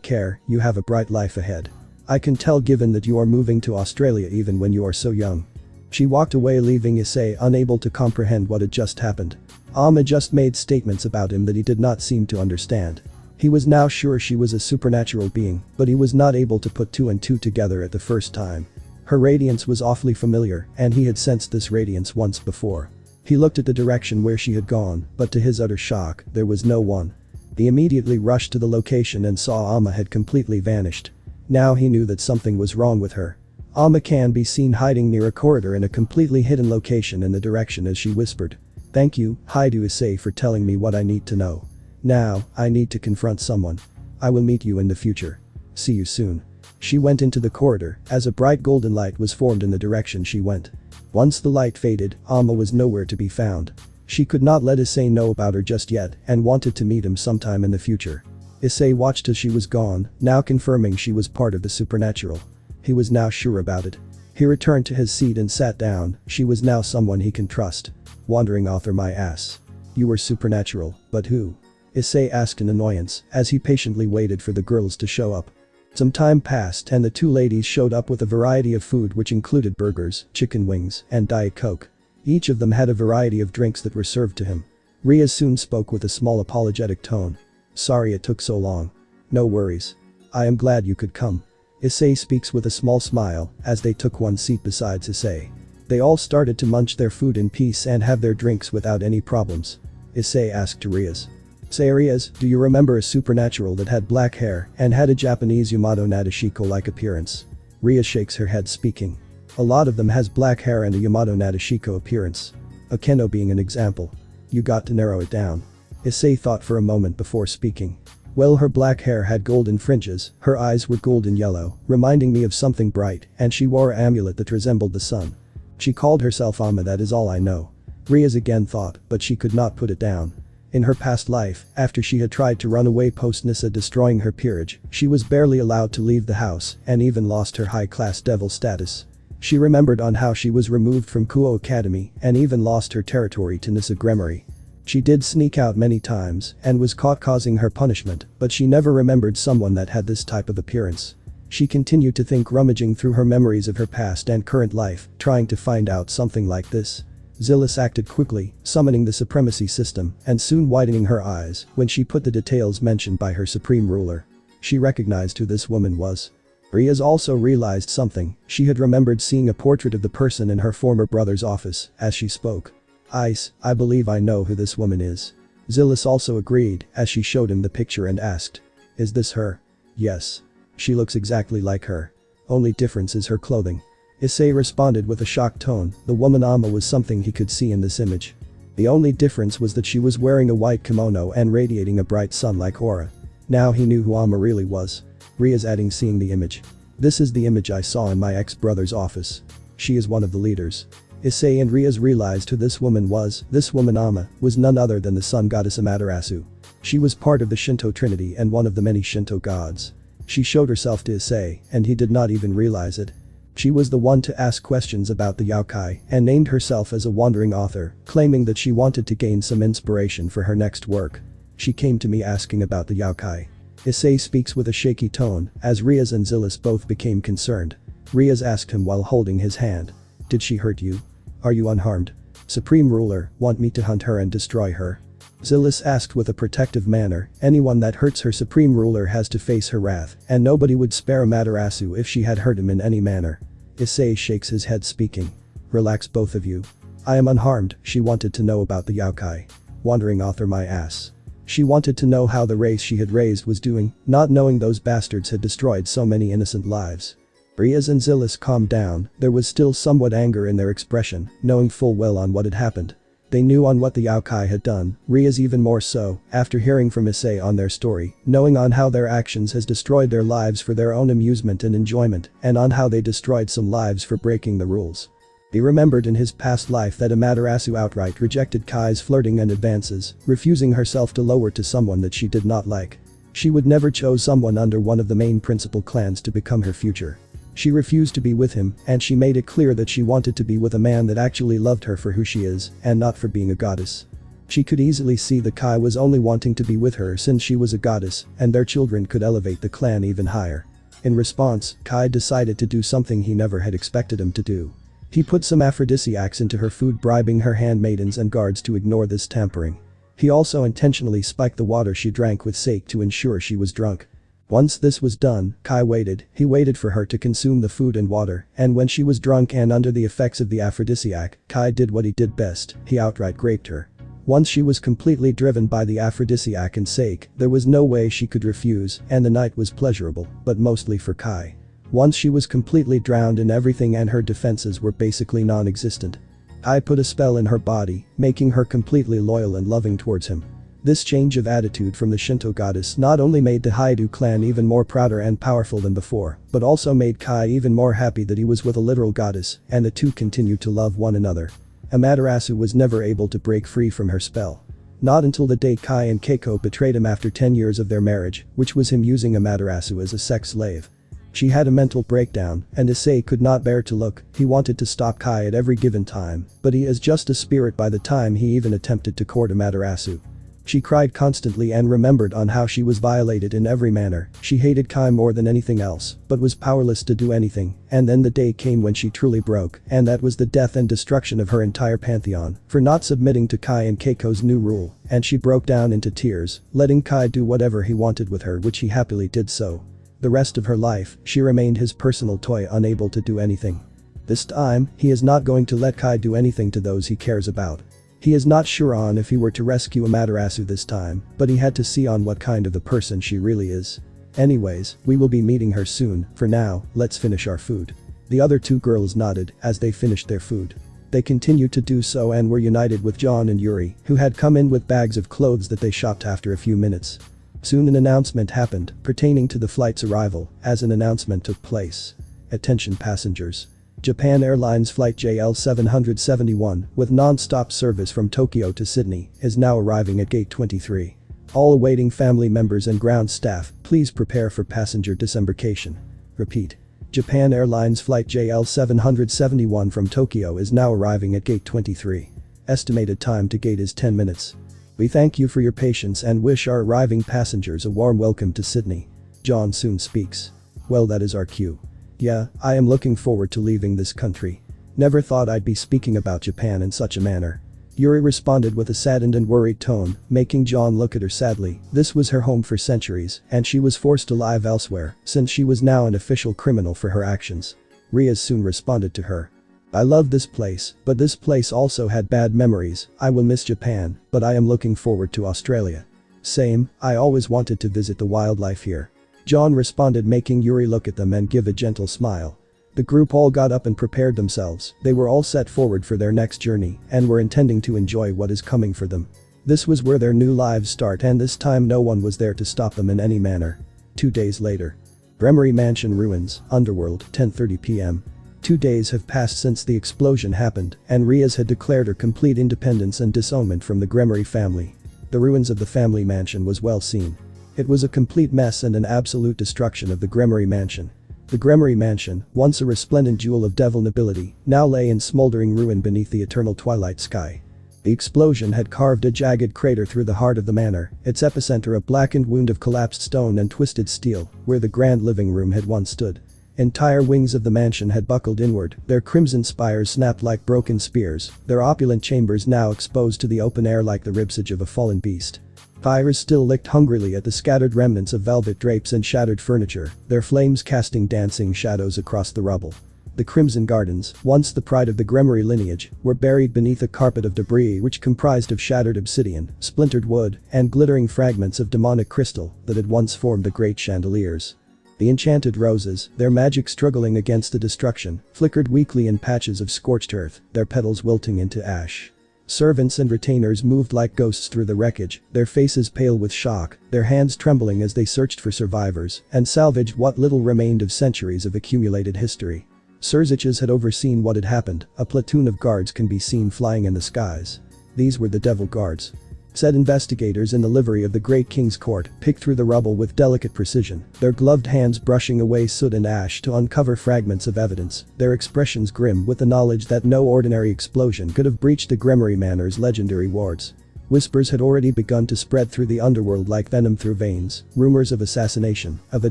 care, you have a bright life ahead. I can tell given that you are moving to Australia even when you are so young." She walked away, leaving Issei unable to comprehend what had just happened. Amma just made statements about him that he did not seem to understand. He was now sure she was a supernatural being, but he was not able to put two and two together at the first time. Her radiance was awfully familiar, and he had sensed this radiance once before. He looked at the direction where she had gone, but to his utter shock, there was no one. He immediately rushed to the location and saw Amma had completely vanished. Now he knew that something was wrong with her. Amma can be seen hiding near a corridor in a completely hidden location in the direction as she whispered. "Thank you, Hyoudou Issei, for telling me what I need to know. Now, I need to confront someone. I will meet you in the future. See you soon." She went into the corridor as a bright golden light was formed in the direction she went. Once the light faded, Amma was nowhere to be found. She could not let Issei know about her just yet and wanted to meet him sometime in the future. Issei watched as she was gone, now confirming she was part of the supernatural. He was now sure about it. He returned to his seat and sat down. She was now someone he can trust. Wandering author, my ass. You were supernatural, but who? Issei asked in annoyance as he patiently waited for the girls to show up. Some time passed and the two ladies showed up with a variety of food which included burgers, chicken wings, and Diet Coke. Each of them had a variety of drinks that were served to him. Ria soon spoke with a small apologetic tone. "Sorry it took so long." "No worries. I am glad you could come." Issei speaks with a small smile as they took one seat beside Issei. They all started to munch their food in peace and have their drinks without any problems. Issei asked to Riaz. "Say Riaz, do you remember a supernatural that had black hair and had a Japanese Yamato Nadeshiko-like appearance?" Ria shakes her head, speaking. "A lot of them has black hair and a Yamato Nadeshiko appearance. Akeno being an example. You got to narrow it down." Issei thought for a moment before speaking. "Well, her black hair had golden fringes, her eyes were golden yellow, reminding me of something bright, and she wore an amulet that resembled the sun. She called herself Amma, that is all I know." Riaz again thought, but she could not put it down. In her past life, after she had tried to run away post Nissa destroying her peerage, she was barely allowed to leave the house and even lost her high-class devil status. She remembered on how she was removed from Kuo Academy and even lost her territory to Nissa Gremory. She did sneak out many times and was caught causing her punishment, but she never remembered someone that had this type of appearance. She continued to think, rummaging through her memories of her past and current life, trying to find out something like this. Zillis acted quickly, summoning the Supremacy system and soon widening her eyes when she put the details mentioned by her supreme ruler. She recognized who this woman was. Riaz also realized something. She had remembered seeing a portrait of the person in her former brother's office as she spoke. I believe I know who this woman is." Zillis also agreed as she showed him the picture and asked. "Is this her?" "Yes. She looks exactly like her. Only difference is her clothing." Issei responded with a shocked tone. The woman Amma was something he could see in this image. The only difference was that she was wearing a white kimono and radiating a bright sun-like aura. Now he knew who Amma really was. Riaz adding, seeing the image. "This is the image I saw in my ex-brother's office. She is one of the leaders." Issei and Riaz realized who this woman was. This woman Amma was none other than the sun goddess Amaterasu. She was part of the Shinto trinity and one of the many Shinto gods. She showed herself to Issei and he did not even realize it. She was the one to ask questions about the yokai and named herself as a wandering author, claiming that she wanted to gain some inspiration for her next work. "She came to me asking about the yokai." Issei speaks with a shaky tone as Riaz and Zillis both became concerned. Riaz asked him while holding his hand. "Did she hurt you? Are you unharmed? Supreme Ruler, want me to hunt her and destroy her?" Zillis asked with a protective manner. Anyone that hurts her Supreme Ruler has to face her wrath, and nobody would spare Amaterasu if she had hurt him in any manner. Issei shakes his head, speaking. "Relax, both of you. I am unharmed." She wanted to know about the yokai. Wandering author, my ass. She wanted to know how the race she had raised was doing, not knowing those bastards had destroyed so many innocent lives. Riaz and Zillis calmed down. There was still somewhat anger in their expression, knowing full well on what had happened. They knew on what the yokai had done, Riaz even more so, after hearing from Issei on their story, knowing on how their actions has destroyed their lives for their own amusement and enjoyment, and on how they destroyed some lives for breaking the rules. He remembered in his past life that Amaterasu outright rejected Kai's flirting and advances, refusing herself to lower to someone that she did not like. She would never chose someone under one of the main principal clans to become her future. She refused to be with him, and she made it clear that she wanted to be with a man that actually loved her for who she is, and not for being a goddess. She could easily see that Kai was only wanting to be with her since she was a goddess, and their children could elevate the clan even higher. In response, Kai decided to do something he never had expected him to do. He put some aphrodisiacs into her food, bribing her handmaidens and guards to ignore this tampering. He also intentionally spiked the water she drank with sake to ensure she was drunk. Once this was done, Kai waited. He waited for her to consume the food and water, and when she was drunk and under the effects of the aphrodisiac, Kai did what he did best, he outright raped her. Once she was completely driven by the aphrodisiac and sake, there was no way she could refuse, and the night was pleasurable, but mostly for Kai. Once she was completely drowned in everything and her defenses were basically non-existent. Kai put a spell in her body, making her completely loyal and loving towards him. This change of attitude from the Shinto goddess not only made the Hyoudou clan even more prouder and powerful than before, but also made Kai even more happy that he was with a literal goddess, and the two continued to love one another. Amaterasu was never able to break free from her spell. Not until the day Kai and Keiko betrayed him after 10 years of their marriage, which was him using Amaterasu as a sex slave. She had a mental breakdown, and Issei could not bear to look. He wanted to stop Kai at every given time, but he is just a spirit by the time he even attempted to court Amaterasu. She cried constantly and remembered on how she was violated in every manner. She hated Kai more than anything else, but was powerless to do anything, and then the day came when she truly broke, and that was the death and destruction of her entire pantheon, for not submitting to Kai and Keiko's new rule, and she broke down into tears, letting Kai do whatever he wanted with her, which he happily did so. The rest of her life, she remained his personal toy, unable to do anything. This time, he is not going to let Kai do anything to those he cares about. He is not sure on if he were to rescue Amaterasu this time, but he had to see on what kind of a person she really is. Anyways, we will be meeting her soon. For now, let's finish our food. The other two girls nodded as they finished their food. They continued to do so and were united with John and Yuri, who had come in with bags of clothes that they shopped after a few minutes. Soon an announcement happened pertaining to the flight's arrival, as an announcement took place. Attention passengers. Japan Airlines Flight JL771, with non-stop service from Tokyo to Sydney, is now arriving at Gate 23. All awaiting family members and ground staff, please prepare for passenger disembarkation. Repeat. Japan Airlines Flight JL771 from Tokyo is now arriving at Gate 23. Estimated time to gate is 10 minutes. We thank you for your patience and wish our arriving passengers a warm welcome to Sydney. John soon speaks. Well, that is our cue. Yeah, I am looking forward to leaving this country. Never thought I'd be speaking about Japan in such a manner. Yuri responded with a saddened and worried tone, making John look at her sadly. This was her home for centuries, and she was forced to live elsewhere, since she was now an official criminal for her actions. Riaz soon responded to her. I love this place, but this place also had bad memories. I will miss Japan, but I am looking forward to Australia. Same, I always wanted to visit the wildlife here. John responded, making Yuri look at them and give a gentle smile. The group all got up and prepared themselves. They were all set forward for their next journey and were intending to enjoy what is coming for them. This was where their new lives start, and this time no one was there to stop them in any manner. 2 days later. Gremory Mansion ruins, Underworld, 10:30 p.m. 2 days have passed since the explosion happened, and Riaz had declared her complete independence and disownment from the Gremory family. The ruins of the family mansion was well seen. It was a complete mess and an absolute destruction of the Gremory Mansion. The Gremory Mansion, once a resplendent jewel of devil nobility, now lay in smoldering ruin beneath the eternal twilight sky. The explosion had carved a jagged crater through the heart of the manor, its epicenter a blackened wound of collapsed stone and twisted steel, where the grand living room had once stood. Entire wings of the mansion had buckled inward, their crimson spires snapped like broken spears, their opulent chambers now exposed to the open air like the ribsage of a fallen beast. Fires still licked hungrily at the scattered remnants of velvet drapes and shattered furniture, their flames casting dancing shadows across the rubble. The Crimson Gardens, once the pride of the Gremory lineage, were buried beneath a carpet of debris which comprised of shattered obsidian, splintered wood, and glittering fragments of demonic crystal that had once formed the great chandeliers. The enchanted roses, their magic struggling against the destruction, flickered weakly in patches of scorched earth, their petals wilting into ash. Servants and retainers moved like ghosts through the wreckage, their faces pale with shock, their hands trembling as they searched for survivors and salvaged what little remained of centuries of accumulated history. Surziches had overseen what had happened. A platoon of guards can be seen flying in the skies. These were the Devil Guards. Said investigators in the livery of the Great King's Court picked through the rubble with delicate precision, their gloved hands brushing away soot and ash to uncover fragments of evidence, their expressions grim with the knowledge that no ordinary explosion could have breached the Gremory Manor's legendary wards. Whispers had already begun to spread through the underworld like venom through veins, rumors of assassination, of a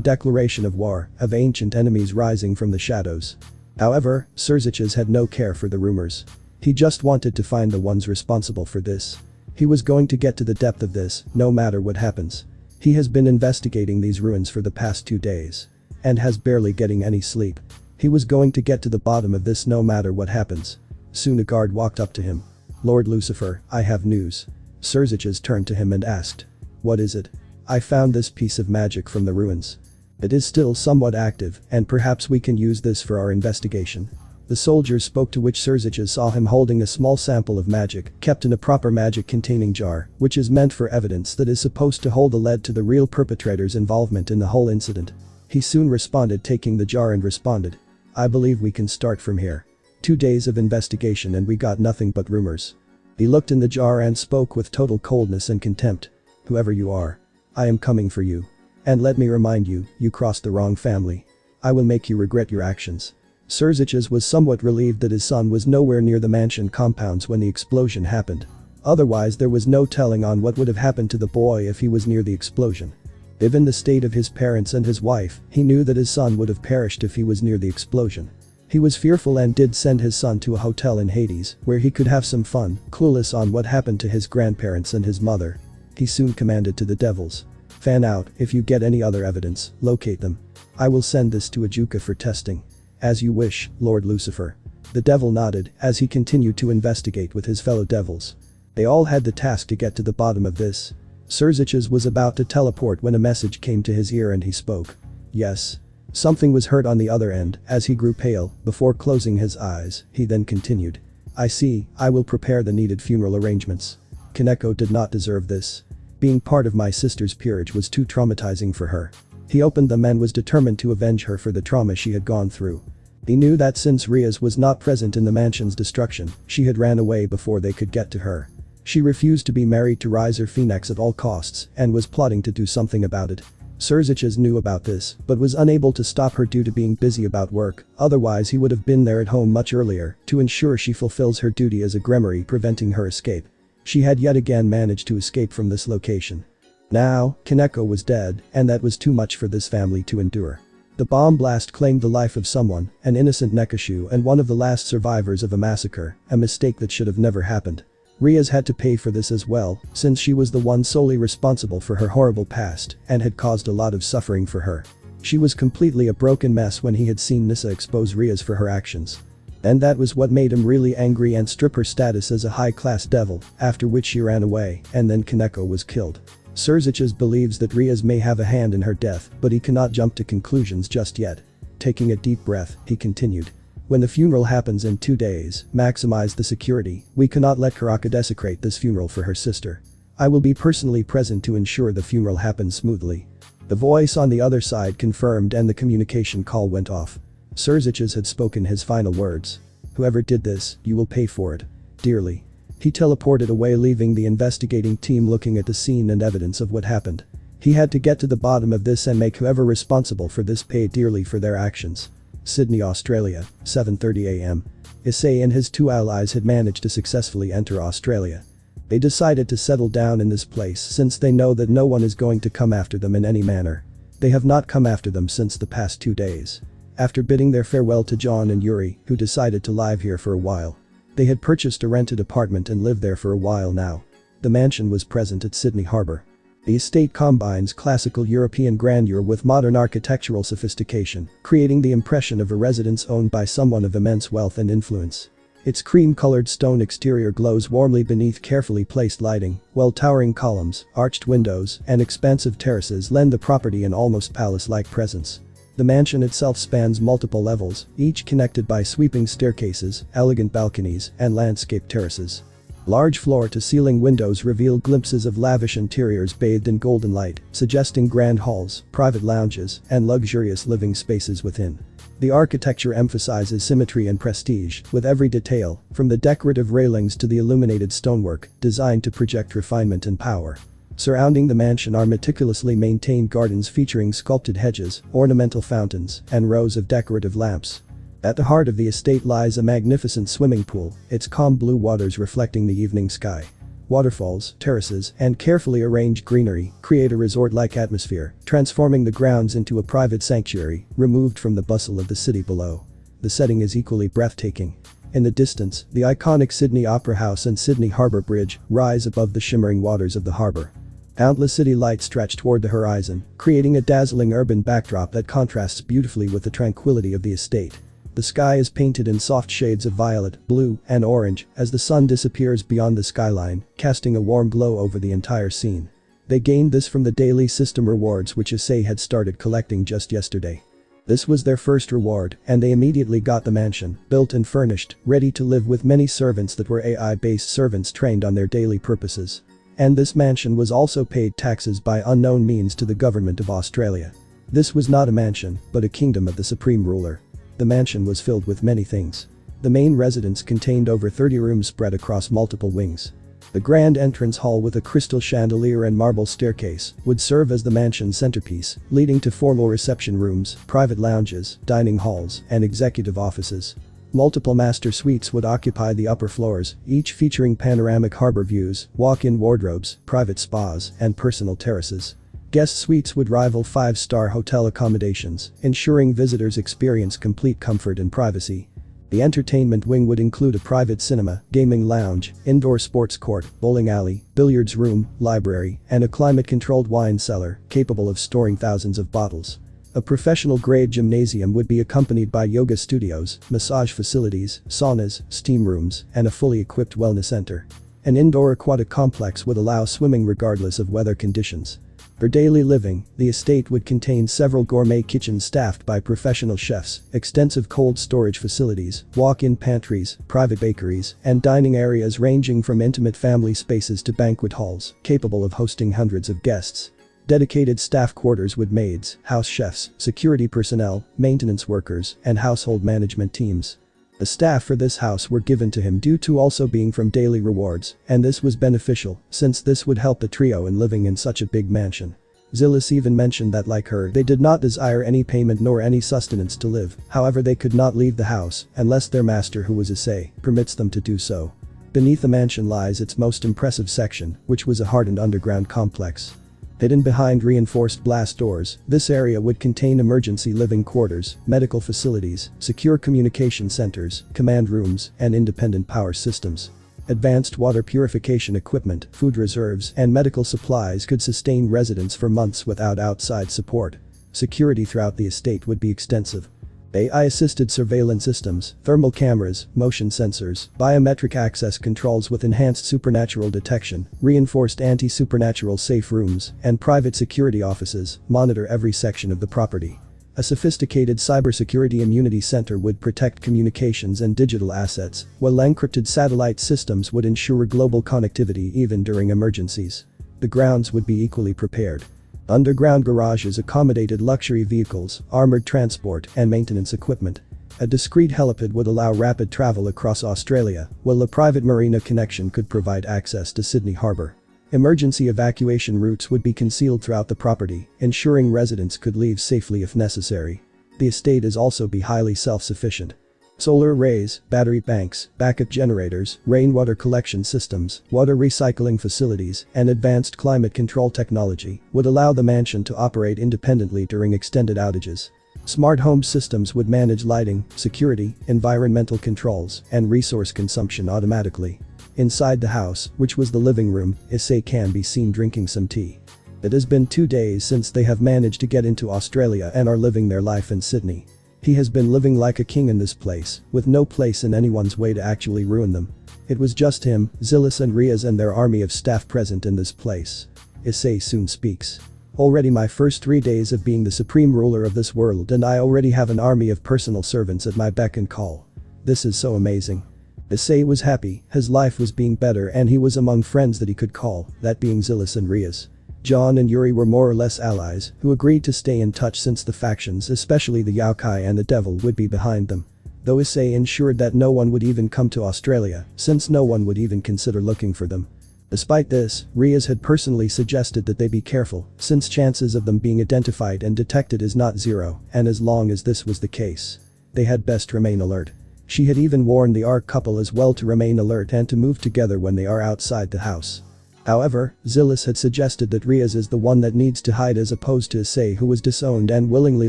declaration of war, of ancient enemies rising from the shadows. However, Surziches had no care for the rumors. He just wanted to find the ones responsible for this. He was going to get to the depth of this, no matter what happens. He has been investigating these ruins for the past 2 days. And has barely getting any sleep. He was going to get to the bottom of this no matter what happens. Soon a guard walked up to him. "Lord Lucifer, I have news." Surziches turned to him and asked. "What is it?" "I found this piece of magic from the ruins. It is still somewhat active, and perhaps we can use this for our investigation." The soldiers spoke, to which Surziches saw him holding a small sample of magic kept in a proper magic containing jar, which is meant for evidence that is supposed to hold the lead to the real perpetrator's involvement in the whole incident. He soon responded, taking the jar, and responded. "I believe we can start from here. 2 days of investigation and we got nothing but rumors." He looked in the jar and spoke with total coldness and contempt. "Whoever you are, I am coming for you. And let me remind you, you crossed the wrong family. I will make you regret your actions." Surziches was somewhat relieved that his son was nowhere near the mansion compounds when the explosion happened. Otherwise there was no telling on what would have happened to the boy if he was near the explosion. Given the state of his parents and his wife, he knew that his son would have perished if he was near the explosion. He was fearful and did send his son to a hotel in Hades where he could have some fun, clueless on what happened to his grandparents and his mother. He soon commanded to the devils. "Fan out, if you get any other evidence, locate them. I will send this to Ajuka for testing." "As you wish, Lord Lucifer." The devil nodded as he continued to investigate with his fellow devils. They all had the task to get to the bottom of this. Surziches was about to teleport when a message came to his ear and he spoke. "Yes." Something was heard on the other end as he grew pale before closing his eyes. He then continued. "I see, I will prepare the needed funeral arrangements. Kaneko did not deserve this. Being part of my sister's peerage was too traumatizing for her." He opened them and was determined to avenge her for the trauma she had gone through. He knew that since Riaz was not present in the mansion's destruction, she had ran away before they could get to her. She refused to be married to Rizer Phoenix at all costs and was plotting to do something about it. Surziches knew about this, but was unable to stop her due to being busy about work, otherwise he would have been there at home much earlier to ensure she fulfills her duty as a Grimoire, preventing her escape. She had yet again managed to escape from this location. Now, Kaneko was dead, and that was too much for this family to endure. The bomb blast claimed the life of someone, an innocent Nekashu and one of the last survivors of a massacre, a mistake that should have never happened. Riaz had to pay for this as well, since she was the one solely responsible for her horrible past and had caused a lot of suffering for her. She was completely a broken mess when he had seen Nissa expose Riaz for her actions. And that was what made him really angry and strip her status as a high-class devil, after which she ran away, and then Kaneko was killed. Surziches believes that Riaz may have a hand in her death, but he cannot jump to conclusions just yet. Taking a deep breath, he continued. "When the funeral happens in 2 days, maximize the security. We cannot let Karaka desecrate this funeral for her sister. I will be personally present to ensure the funeral happens smoothly." The voice on the other side confirmed and the communication call went off. Surziches had spoken his final words. "Whoever did this, you will pay for it. Dearly." He teleported away, leaving the investigating team looking at the scene and evidence of what happened. He had to get to the bottom of this and make whoever responsible for this pay dearly for their actions. Sydney, Australia, 7:30 am. Issei and his 2 allies had managed to successfully enter Australia. They decided to settle down in this place since they know that no one is going to come after them in any manner. They have not come after them since the past 2 days. After bidding their farewell to John and Yuri, who decided to live here for a while. They had purchased a rented apartment and lived there for a while now. The mansion was present at Sydney Harbour. The estate combines classical European grandeur with modern architectural sophistication, creating the impression of a residence owned by someone of immense wealth and influence. Its cream-colored stone exterior glows warmly beneath carefully placed lighting, while towering columns, arched windows, and expansive terraces lend the property an almost palace-like presence. The mansion itself spans multiple levels, each connected by sweeping staircases, elegant balconies, and landscape terraces. Large floor-to-ceiling windows reveal glimpses of lavish interiors bathed in golden light, suggesting grand halls, private lounges, and luxurious living spaces within. The architecture emphasizes symmetry and prestige, with every detail, from the decorative railings to the illuminated stonework, designed to project refinement and power. Surrounding the mansion are meticulously maintained gardens featuring sculpted hedges, ornamental fountains, and rows of decorative lamps. At the heart of the estate lies a magnificent swimming pool, its calm blue waters reflecting the evening sky. Waterfalls, terraces, and carefully arranged greenery create a resort-like atmosphere, transforming the grounds into a private sanctuary, removed from the bustle of the city below. the setting is equally breathtaking. In the distance, the iconic Sydney Opera House and Sydney Harbour Bridge rise above the shimmering waters of the harbour. Countless city lights stretch toward the horizon, creating a dazzling urban backdrop that contrasts beautifully with the tranquility of the estate. The sky is painted in soft shades of violet, blue, and orange as the sun disappears beyond the skyline, casting a warm glow over the entire scene. They gained this from the daily system rewards which Issei had started collecting just yesterday. This was their first reward, and they immediately got the mansion, built and furnished, ready to live with many servants that were AI-based servants trained on their daily purposes. And this mansion was also paid taxes by unknown means to the government of Australia. This was not a mansion, but a kingdom of the supreme ruler. The mansion was filled with many things. The main residence contained over 30 rooms spread across multiple wings. The grand entrance hall with a crystal chandelier and marble staircase would serve as the mansion's centerpiece, leading to formal reception rooms, private lounges, dining halls, and executive offices. Multiple master suites would occupy the upper floors, each featuring panoramic harbor views, walk-in wardrobes, private spas, and personal terraces. Guest suites would rival 5-star hotel accommodations, ensuring visitors experience complete comfort and privacy. The entertainment wing would include a private cinema, gaming lounge, indoor sports court, bowling alley, billiards room, library, and a climate-controlled wine cellar capable of storing thousands of bottles. A professional-grade gymnasium would be accompanied by yoga studios, massage facilities, saunas, steam rooms, and a fully equipped wellness center. An indoor aquatic complex would allow swimming regardless of weather conditions. For daily living, the estate would contain several gourmet kitchens staffed by professional chefs, extensive cold storage facilities, walk-in pantries, private bakeries, and dining areas ranging from intimate family spaces to banquet halls, capable of hosting hundreds of guests. Dedicated staff quarters with maids, house chefs, security personnel, maintenance workers, and household management teams. The staff for this house were given to him due to also being from daily rewards, and this was beneficial, since this would help the trio in living in such a big mansion. Zillis even mentioned that like her, they did not desire any payment nor any sustenance to live, however they could not leave the house, unless their master who was Issei, permits them to do so. Beneath the mansion lies its most impressive section, which was a hardened underground complex. Hidden behind reinforced blast doors, this area would contain emergency living quarters, medical facilities, secure communication centers, command rooms, and independent power systems. Advanced water purification equipment, food reserves, and medical supplies could sustain residents for months without outside support. Security throughout the estate would be extensive. AI-assisted surveillance systems, thermal cameras, motion sensors, biometric access controls with enhanced supernatural detection, reinforced anti-supernatural safe rooms, and private security offices monitor every section of the property. A sophisticated cybersecurity immunity center would protect communications and digital assets, while encrypted satellite systems would ensure global connectivity even during emergencies. The grounds would be equally prepared. Underground garages accommodated luxury vehicles, armored transport, and maintenance equipment. A discreet helipad would allow rapid travel across Australia, while a private marina connection could provide access to Sydney Harbour. Emergency evacuation routes would be concealed throughout the property, ensuring residents could leave safely if necessary. The estate is also be highly self-sufficient. Solar arrays, battery banks, backup generators, rainwater collection systems, water recycling facilities, and advanced climate control technology would allow the mansion to operate independently during extended outages. Smart home systems would manage lighting, security, environmental controls, and resource consumption automatically. Inside the house, which was the living room, Issei can be seen drinking some tea. It has been 2 days since they have managed to get into Australia and are living their life in Sydney. He has been living like a king in this place, with no place in anyone's way to actually ruin them. It was just him, Zillis and Riaz and their army of staff present in this place. Issei soon speaks. Already my first 3 days of being the supreme ruler of this world and I already have an army of personal servants at my beck and call. This is so amazing. Issei was happy, his life was being better and he was among friends that he could call, that being Zillis and Riaz. John and Yuri were more or less allies, who agreed to stay in touch since the factions, especially the Yaokai and the Devil, would be behind them. Though Issei ensured that no one would even come to Australia, since no one would even consider looking for them. Despite this, Riaz had personally suggested that they be careful, since chances of them being identified and detected is not zero, and as long as this was the case, they had best remain alert. She had even warned the ARC couple as well to remain alert and to move together when they are outside the house. However, Zillis had suggested that Riaz is the one that needs to hide as opposed to Issei, who was disowned and willingly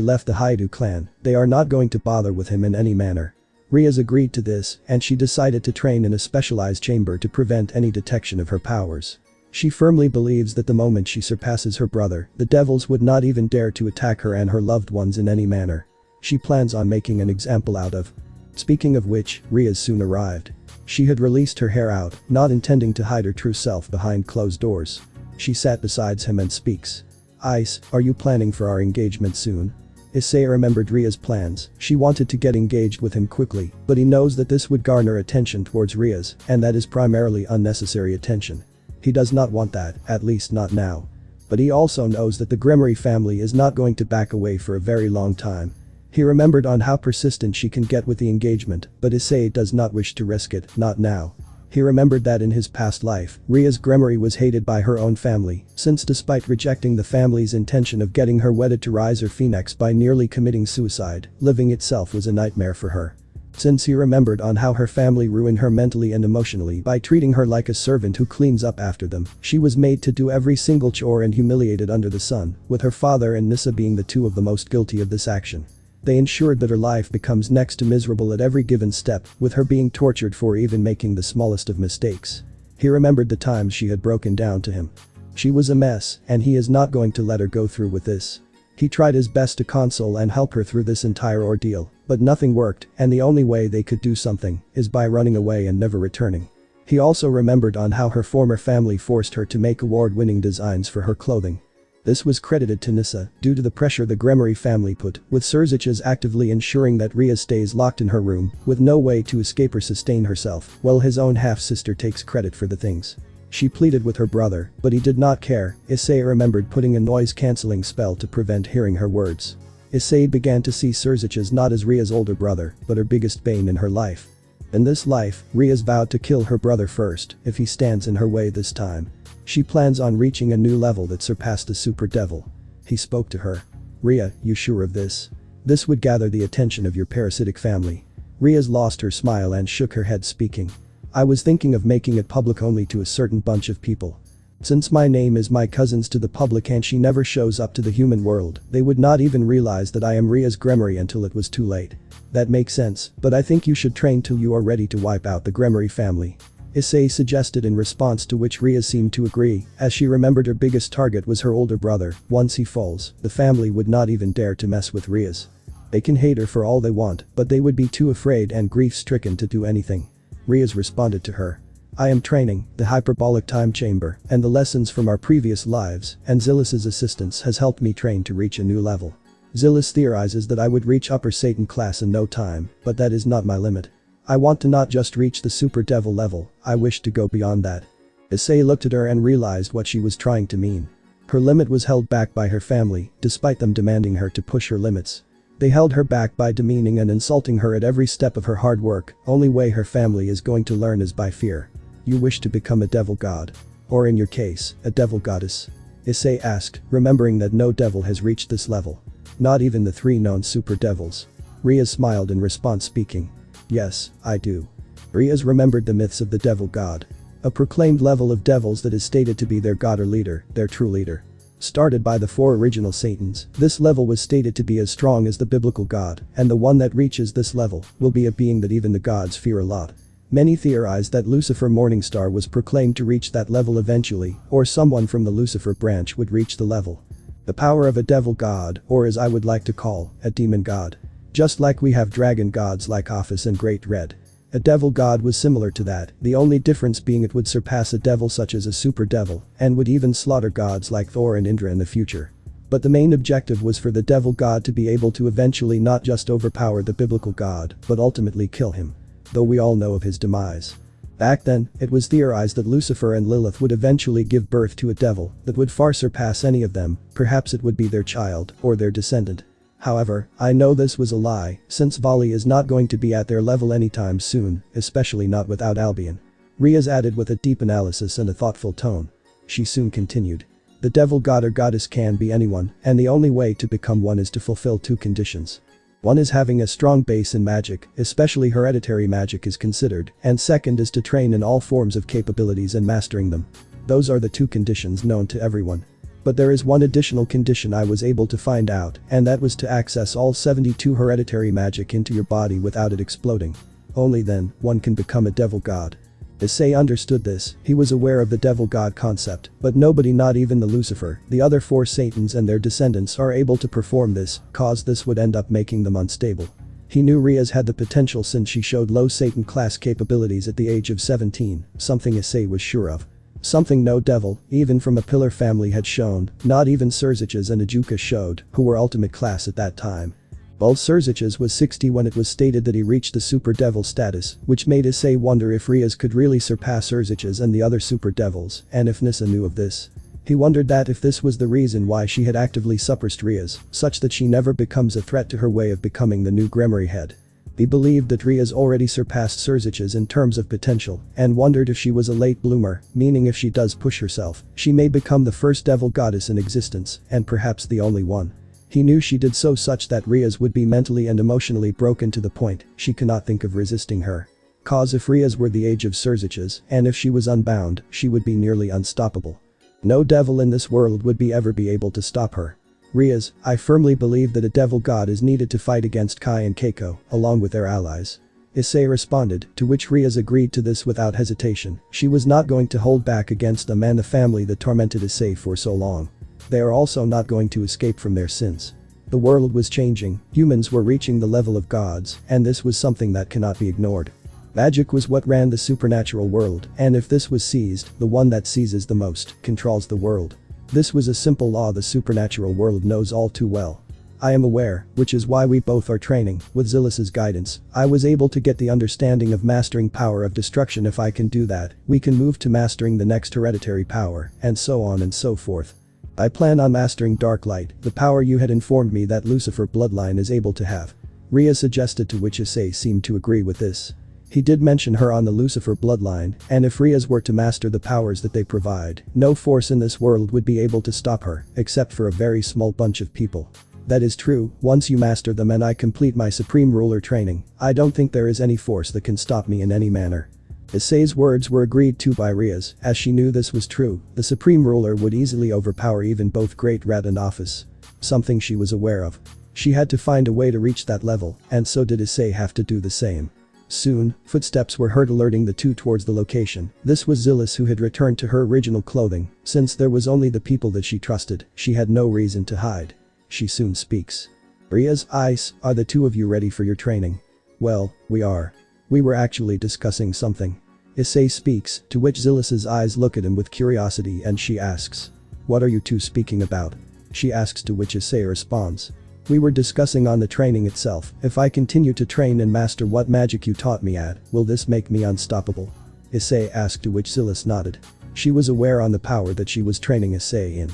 left the Hyoudou clan. They are not going to bother with him in any manner. Riaz agreed to this, and she decided to train in a specialized chamber to prevent any detection of her powers. She firmly believes that the moment she surpasses her brother, the devils would not even dare to attack her and her loved ones in any manner. She plans on making an example out of. Speaking of which, Riaz soon arrived. She had released her hair out, not intending to hide her true self behind closed doors. She sat beside him and speaks. Ice, are you planning for our engagement soon? Issei remembered Riaz's plans. She wanted to get engaged with him quickly, but he knows that this would garner attention towards Riaz, and that is primarily unnecessary attention. He does not want that, at least not now. But he also knows that the Gremory family is not going to back away for a very long time. He remembered on how persistent she can get with the engagement, but Issei does not wish to risk it, not now. He remembered that in his past life, Riaz Gremory was hated by her own family, since despite rejecting the family's intention of getting her wedded to Riser Phoenix by nearly committing suicide, living itself was a nightmare for her. Since he remembered on how her family ruined her mentally and emotionally by treating her like a servant who cleans up after them, she was made to do every single chore and humiliated under the sun, with her father and Nissa being the two of the most guilty of this action. They ensured that her life becomes next to miserable at every given step, with her being tortured for even making the smallest of mistakes. He remembered the times she had broken down to him. She was a mess, and he is not going to let her go through with this. He tried his best to console and help her through this entire ordeal, but nothing worked, and the only way they could do something is by running away and never returning. He also remembered on how her former family forced her to make award-winning designs for her clothing. This was credited to Nissa due to the pressure the Gremory family put, with Surziches actively ensuring that Riaz stays locked in her room, with no way to escape or sustain herself, while his own half-sister takes credit for the things. She pleaded with her brother, but he did not care. Issei remembered putting a noise-cancelling spell to prevent hearing her words. Issei began to see Surziches not as Riaz's older brother, but her biggest bane in her life. In this life, Riaz vowed to kill her brother first, if he stands in her way this time. She plans on reaching a new level that surpassed the super devil. He spoke to her. Ria, you sure of this? This would gather the attention of your parasitic family. Riaz lost her smile and shook her head speaking. I was thinking of making it public only to a certain bunch of people. Since my name is my cousin's to the public and she never shows up to the human world, they would not even realize that I am Riaz Gremory until it was too late. That makes sense, but I think you should train till you are ready to wipe out the Gremory family. Issei suggested, in response to which Riaz seemed to agree, as she remembered her biggest target was her older brother. Once he falls, the family would not even dare to mess with Riaz. They can hate her for all they want, but they would be too afraid and grief-stricken to do anything. Riaz responded to her. I am training, the hyperbolic time chamber, and the lessons from our previous lives, and Zillis's assistance has helped me train to reach a new level. Zillis theorizes that I would reach upper Satan class in no time, but that is not my limit. I want to not just reach the super devil level, I wish to go beyond that. Issei looked at her and realized what she was trying to mean. Her limit was held back by her family, despite them demanding her to push her limits. They held her back by demeaning and insulting her at every step of her hard work. Only way her family is going to learn is by fear. You wish to become a devil god? Or in your case, a devil goddess? Issei asked, remembering that no devil has reached this level. Not even the 3 known super devils. Riaz smiled in response speaking. Yes, I do. Riaz remembered the myths of the devil god. A proclaimed level of devils that is stated to be their god or leader, their true leader. Started by the 4 original Satans, this level was stated to be as strong as the biblical god, and the one that reaches this level will be a being that even the gods fear a lot. Many theorized that Lucifer Morningstar was proclaimed to reach that level eventually, or someone from the Lucifer branch would reach the level. The power of a devil god, or as I would like to call, a demon god. Just like we have dragon gods like Office and Great Red. A devil god was similar to that, the only difference being it would surpass a devil such as a super devil, and would even slaughter gods like Thor and Indra in the future. But the main objective was for the devil god to be able to eventually not just overpower the biblical god, but ultimately kill him. Though we all know of his demise. Back then, it was theorized that Lucifer and Lilith would eventually give birth to a devil that would far surpass any of them, perhaps it would be their child, or their descendant. However, I know this was a lie, since Vali is not going to be at their level anytime soon, especially not without Albion. Riaz added with a deep analysis and a thoughtful tone. She soon continued. The devil god or goddess can be anyone, and the only way to become one is to fulfill 2 conditions. One is having a strong base in magic, especially hereditary magic is considered, and second is to train in all forms of capabilities and mastering them. Those are the two conditions known to everyone. But there is one additional condition I was able to find out, and that was to access all 72 hereditary magic into your body without it exploding. Only then, one can become a devil god. Issei understood this, he was aware of the devil god concept, but nobody, not even the Lucifer, the other 4 Satans and their descendants, are able to perform this, cause this would end up making them unstable. He knew Ria's had the potential since she showed low Satan class capabilities at the age of 17, something Issei was sure of. Something no devil, even from a pillar family, had shown, not even Surziches and Ajuka showed, who were ultimate class at that time. Well, Surziches was 60 when it was stated that he reached the super devil status, which made Issei wonder if Rias could really surpass Surziches and the other super devils, and if Nissa knew of this. He wondered that if this was the reason why she had actively suppressed Rias, such that she never becomes a threat to her way of becoming the new Gremory head. He believed that Rias already surpassed Surziches in terms of potential, and wondered if she was a late bloomer, meaning if she does push herself, she may become the first devil goddess in existence, and perhaps the only one. He knew she did so such that Rias would be mentally and emotionally broken to the point she cannot think of resisting her. Cause if Rias were the age of Surziches, and if she was unbound, she would be nearly unstoppable. No devil in this world would ever be able to stop her. Rias, I firmly believe that a devil god is needed to fight against Kai and Keiko, along with their allies. Issei responded, to which Rias agreed to this without hesitation. She was not going to hold back against them and the family that tormented Issei for so long. They are also not going to escape from their sins. The world was changing, humans were reaching the level of gods, and this was something that cannot be ignored. Magic was what ran the supernatural world, and if this was seized, the one that seizes the most controls the world. This was a simple law the supernatural world knows all too well. I am aware, which is why we both are training. With Zilus's guidance, I was able to get the understanding of mastering power of destruction. If I can do that, we can move to mastering the next hereditary power, and so on and so forth. I plan on mastering Dark Light, the power you had informed me that Lucifer bloodline is able to have. Ria suggested, to which Issei seemed to agree with this. He did mention her on the Lucifer bloodline, and if Rias were to master the powers that they provide, no force in this world would be able to stop her, except for a very small bunch of people. That is true, once you master them and I complete my Supreme Ruler training, I don't think there is any force that can stop me in any manner. Issei's words were agreed to by Rias, as she knew this was true. The Supreme Ruler would easily overpower even both Great Rat and Office. Something she was aware of. She had to find a way to reach that level, and so did Issei have to do the same. Soon, footsteps were heard alerting the two towards the location. This was Zilus, who had returned to her original clothing. Since there was only the people that she trusted, she had no reason to hide. She soon speaks. Rias, Ice, are the two of you ready for your training? Well, we are. We were actually discussing something. Issei speaks, to which Zilus's eyes look at him with curiosity and she asks. What are you two speaking about? She asks, to which Issei responds. We were discussing on the training itself. If I continue to train and master what magic you taught me at, will this make me unstoppable? Issei asked, to which Zilus nodded. She was aware on the power that she was training Issei in.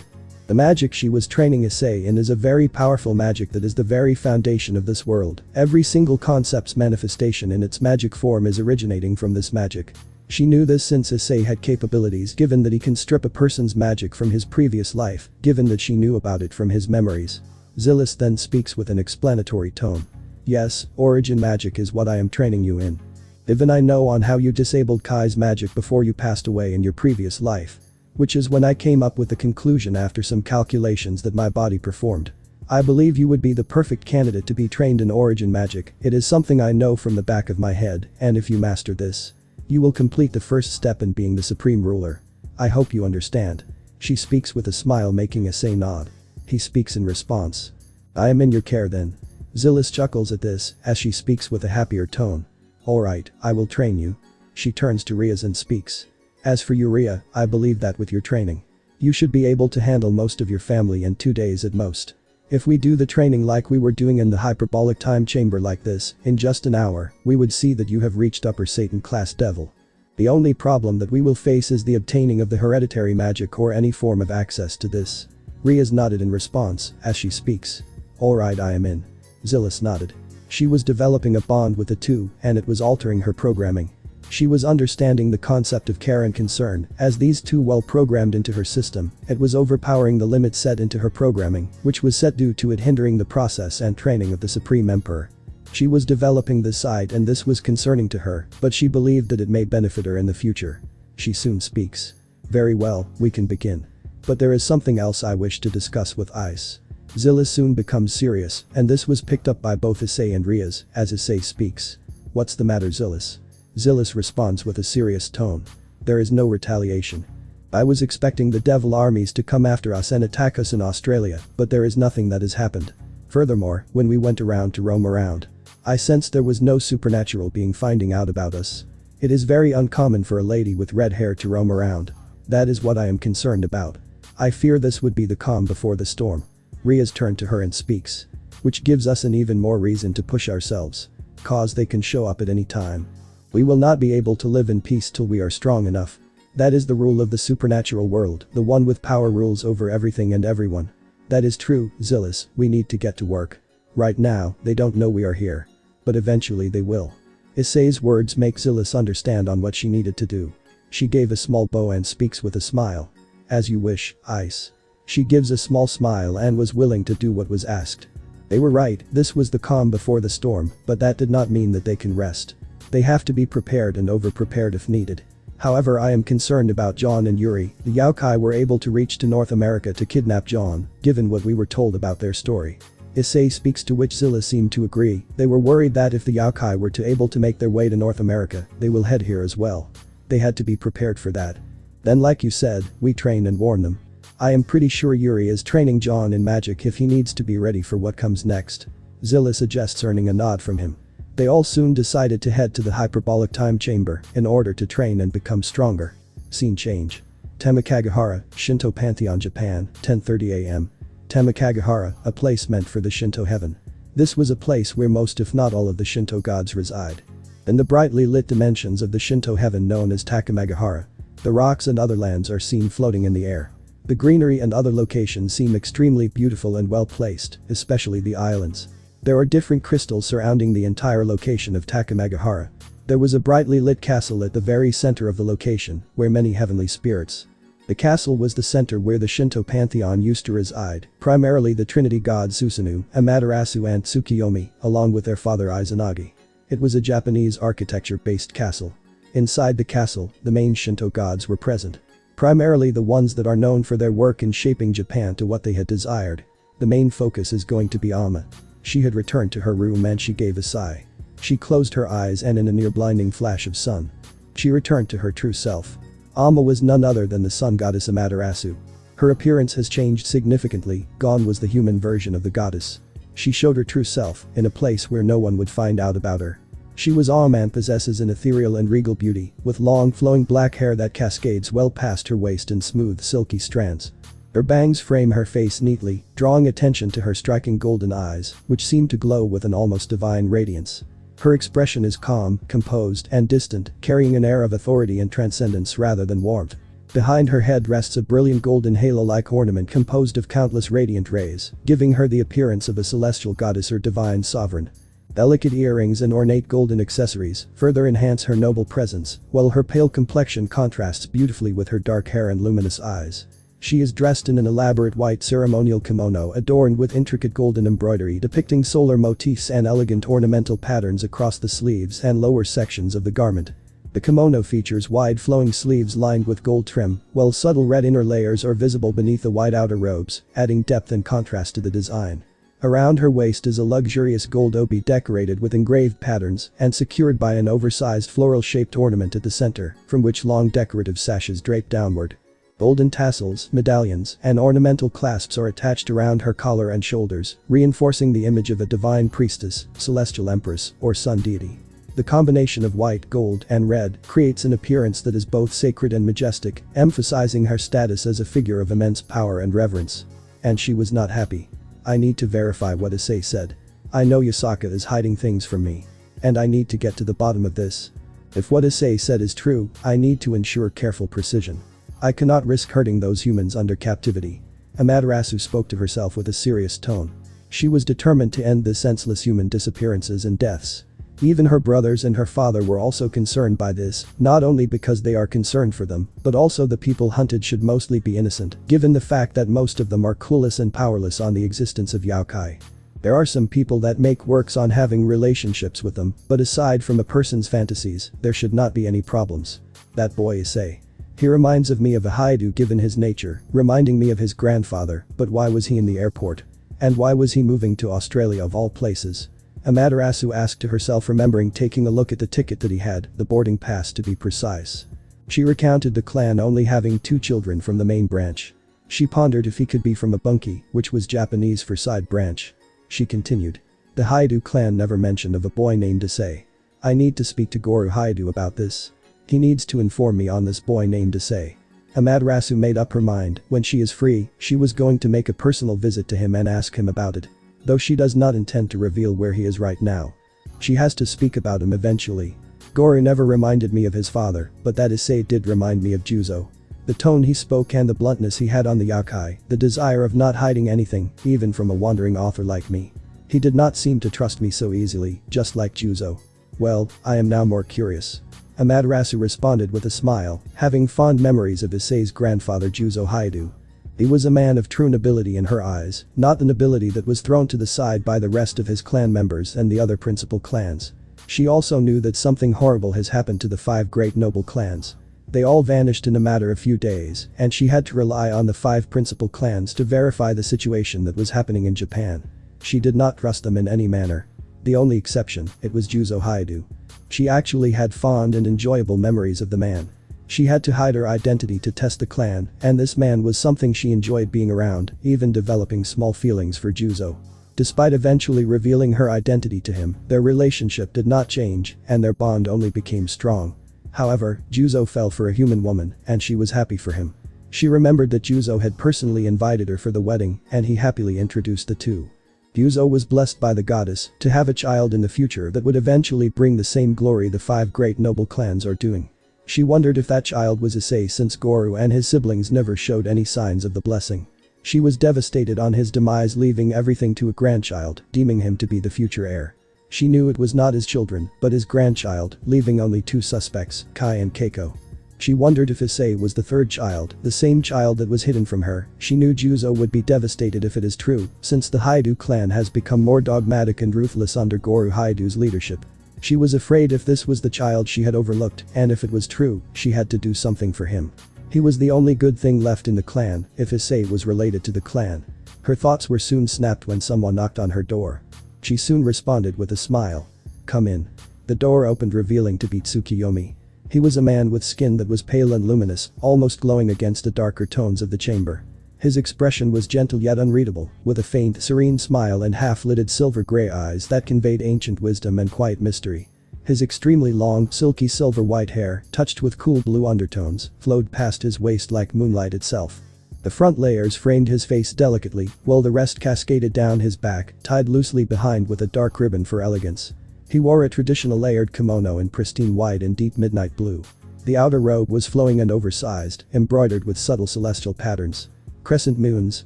The magic she was training Issei in is a very powerful magic that is the very foundation of this world. Every single concept's manifestation in its magic form is originating from this magic. She knew this since Issei had capabilities, given that he can strip a person's magic from his previous life, given that she knew about it from his memories. Zilus then speaks with an explanatory tone. Yes, origin magic is what I am training you in. Even I know on how you disabled Kai's magic before you passed away in your previous life. Which is when I came up with the conclusion after some calculations that my body performed. I believe you would be the perfect candidate to be trained in origin magic. It is something I know from the back of my head, and if you master this, you will complete the first step in being the Supreme Ruler. I hope you understand. She speaks with a smile, making Issei nod. He speaks in response. I am in your care then. Zilus chuckles at this, as she speaks with a happier tone. Alright, I will train you. She turns to Rias and speaks. As for you, Ria, I believe that with your training, you should be able to handle most of your family in 2 days at most. If we do the training like we were doing in the hyperbolic time chamber like this, in just an hour, we would see that you have reached upper Satan class devil. The only problem that we will face is the obtaining of the hereditary magic or any form of access to this. Rias nodded in response, as she speaks. Alright, I am in. Zilus nodded. She was developing a bond with the two, and it was altering her programming. She was understanding the concept of care and concern, as these two well programmed into her system, it was overpowering the limit set into her programming, which was set due to it hindering the process and training of the Supreme Emperor. She was developing this side and this was concerning to her, but she believed that it may benefit her in the future. She soon speaks. Very well, we can begin. But there is something else I wish to discuss with Ice. Zilla soon becomes serious, and this was picked up by both Issei and Riaz, as Issei speaks. What's the matter, Zillis? Zillis responds with a serious tone. There is no retaliation. I was expecting the devil armies to come after us and attack us in Australia, but there is nothing that has happened. Furthermore, when we went around to roam around, I sensed there was no supernatural being finding out about us. It is very uncommon for a lady with red hair to roam around. That is what I am concerned about. I fear this would be the calm before the storm. Riaz turned to her and speaks. Which gives us an even more reason to push ourselves. Cause they can show up at any time. We will not be able to live in peace till we are strong enough. That is the rule of the supernatural world, the one with power rules over everything and everyone. That is true, Zillis, we need to get to work. Right now, they don't know we are here. But eventually they will. Issei's words make Zillis understand on what she needed to do. She gave a small bow and speaks with a smile. As you wish, Ice. She gives a small smile and was willing to do what was asked. They were right, this was the calm before the storm, but that did not mean that they can rest. They have to be prepared and over-prepared if needed. However, I am concerned about John and Yuri. The Yaokai were able to reach to North America to kidnap John, given what we were told about their story. Issei speaks, to which Zilla seemed to agree. They were worried that if the Yaokai were to able to make their way to North America, they will head here as well. They had to be prepared for that. Then, like you said, we train and warn them. I am pretty sure Yuri is training John in magic if he needs to be ready for what comes next. Zilla suggests, earning a nod from him. They all soon decided to head to the hyperbolic time chamber in order to train and become stronger. Scene change. Tamikagahara, Shinto Pantheon, Japan, 10:30 a.m. Tamikagahara, a place meant for the Shinto heaven. This was a place where most if not all of the Shinto gods reside. In the brightly lit dimensions of the Shinto heaven known as Takamagahara, the rocks and other lands are seen floating in the air. The greenery and other locations seem extremely beautiful and well placed, especially the islands. There are different crystals surrounding the entire location of Takamagahara. There was a brightly lit castle at the very center of the location, where many heavenly spirits. The castle was the center where the Shinto pantheon used to reside, primarily the trinity gods Susanoo, Amaterasu and Tsukiyomi, along with their father Izanagi. It was a Japanese architecture-based castle. Inside the castle, the main Shinto gods were present. Primarily the ones that are known for their work in shaping Japan to what they had desired. The main focus is going to be Amma. She had returned to her room and she gave a sigh. She closed her eyes and in a near blinding flash of sun, she returned to her true self. Amma was none other than the sun goddess Amaterasu. Her appearance has changed significantly, gone was the human version of the goddess. She showed her true self in a place where no one would find out about her. She was Amma and possesses an ethereal and regal beauty, with long flowing black hair that cascades well past her waist in smooth silky strands. Her bangs frame her face neatly, drawing attention to her striking golden eyes, which seem to glow with an almost divine radiance. Her expression is calm, composed, and distant, carrying an air of authority and transcendence rather than warmth. Behind her head rests a brilliant golden halo-like ornament composed of countless radiant rays, giving her the appearance of a celestial goddess or divine sovereign. Delicate earrings and ornate golden accessories further enhance her noble presence, while her pale complexion contrasts beautifully with her dark hair and luminous eyes. She is dressed in an elaborate white ceremonial kimono adorned with intricate golden embroidery depicting solar motifs and elegant ornamental patterns across the sleeves and lower sections of the garment. The kimono features wide flowing sleeves lined with gold trim, while subtle red inner layers are visible beneath the white outer robes, adding depth and contrast to the design. Around her waist is a luxurious gold obi decorated with engraved patterns and secured by an oversized floral-shaped ornament at the center, from which long decorative sashes drape downward. Golden tassels, medallions, and ornamental clasps are attached around her collar and shoulders, reinforcing the image of a divine priestess, celestial empress, or sun deity. The combination of white, gold, and red creates an appearance that is both sacred and majestic, emphasizing her status as a figure of immense power and reverence. And she was not happy. I need to verify what Issei said. I know Yasaka is hiding things from me. And I need to get to the bottom of this. If what Issei said is true, I need to ensure careful precision. I cannot risk hurting those humans under captivity. Amaterasu spoke to herself with a serious tone. She was determined to end the senseless human disappearances and deaths. Even her brothers and her father were also concerned by this, not only because they are concerned for them, but also the people hunted should mostly be innocent, given the fact that most of them are clueless and powerless on the existence of Yaokai. There are some people that make works on having relationships with them, but aside from a person's fantasies, there should not be any problems. That boy Issei. He reminds of me of a Hyoudou given his nature, reminding me of his grandfather, but why was he in the airport? And why was he moving to Australia of all places? Amaterasu asked to herself, remembering taking a look at the ticket that he had, the boarding pass to be precise. She recounted the clan only having 2 children from the main branch. She pondered if he could be from a bunki, which was Japanese for side branch. She continued. The Hyoudou clan never mentioned of a boy named Issei. I need to speak to Goro Hyoudou about this. He needs to inform me on this boy named Issei. Amaterasu made up her mind, when she is free, she was going to make a personal visit to him and ask him about it. Though she does not intend to reveal where he is right now. She has to speak about him eventually. Goro never reminded me of his father, but that Issei did remind me of Juzo. The tone he spoke and the bluntness he had on the yakai, the desire of not hiding anything, even from a wandering author like me. He did not seem to trust me so easily, just like Juzo. Well, I am now more curious. Amaterasu responded with a smile, having fond memories of Issei's grandfather Juzo Hyoudou. He was a man of true nobility in her eyes, not the nobility that was thrown to the side by the rest of his clan members and the other principal clans. She also knew that something horrible has happened to the 5 great noble clans. They all vanished in a matter of few days, and she had to rely on the 5 principal clans to verify the situation that was happening in Japan. She did not trust them in any manner. The only exception, it was Juzo Hyoudou. She actually had fond and enjoyable memories of the man. She had to hide her identity to test the clan, and this man was something she enjoyed being around, even developing small feelings for Juzo. Despite eventually revealing her identity to him, their relationship did not change, and their bond only became strong. However, Juzo fell for a human woman, and she was happy for him. She remembered that Juzo had personally invited her for the wedding, and he happily introduced the two. Juzo was blessed by the goddess to have a child in the future that would eventually bring the same glory the 5 great noble clans are doing. She wondered if that child was Issei, since Goro and his siblings never showed any signs of the blessing. She was devastated on his demise, leaving everything to a grandchild, deeming him to be the future heir. She knew it was not his children, but his grandchild, leaving only 2 suspects, Kai and Keiko. She wondered if Issei was the 3rd child, the same child that was hidden from her. She knew Juzo would be devastated if it is true, since the Hyoudou clan has become more dogmatic and ruthless under Goro Hyoudu's leadership. She was afraid if this was the child she had overlooked, and if it was true, she had to do something for him. He was the only good thing left in the clan, if Issei was related to the clan. Her thoughts were soon snapped when someone knocked on her door. She soon responded with a smile. Come in. The door opened, revealing to be Tsukiyomi. He was a man with skin that was pale and luminous, almost glowing against the darker tones of the chamber. His expression was gentle yet unreadable, with a faint, serene smile and half-lidded silver-gray eyes that conveyed ancient wisdom and quiet mystery. His extremely long, silky silver-white hair, touched with cool blue undertones, flowed past his waist like moonlight itself. The front layers framed his face delicately, while the rest cascaded down his back, tied loosely behind with a dark ribbon for elegance. He wore a traditional layered kimono in pristine white and deep midnight blue. The outer robe was flowing and oversized, embroidered with subtle celestial patterns. Crescent moons,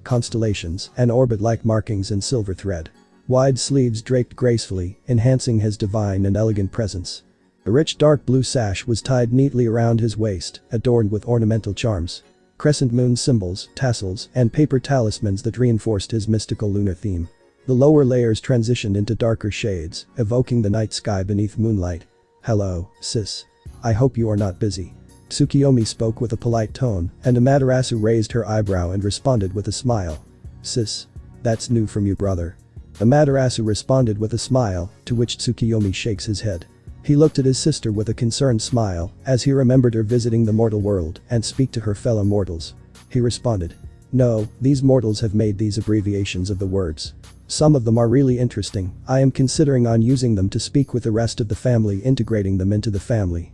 constellations, and orbit-like markings in silver thread. Wide sleeves draped gracefully, enhancing his divine and elegant presence. A rich dark blue sash was tied neatly around his waist, adorned with ornamental charms. Crescent moon symbols, tassels, and paper talismans that reinforced his mystical lunar theme. The lower layers transitioned into darker shades, evoking the night sky beneath moonlight. Hello, sis. I hope you are not busy. Tsukiyomi spoke with a polite tone, and Amaterasu raised her eyebrow and responded with a smile. Sis. That's new from you, brother. Amaterasu responded with a smile, to which Tsukiyomi shakes his head. He looked at his sister with a concerned smile, as he remembered her visiting the mortal world and speak to her fellow mortals. He responded. No, these mortals have made these abbreviations of the words. Some of them are really interesting. I am considering on using them to speak with the rest of the family, integrating them into the family.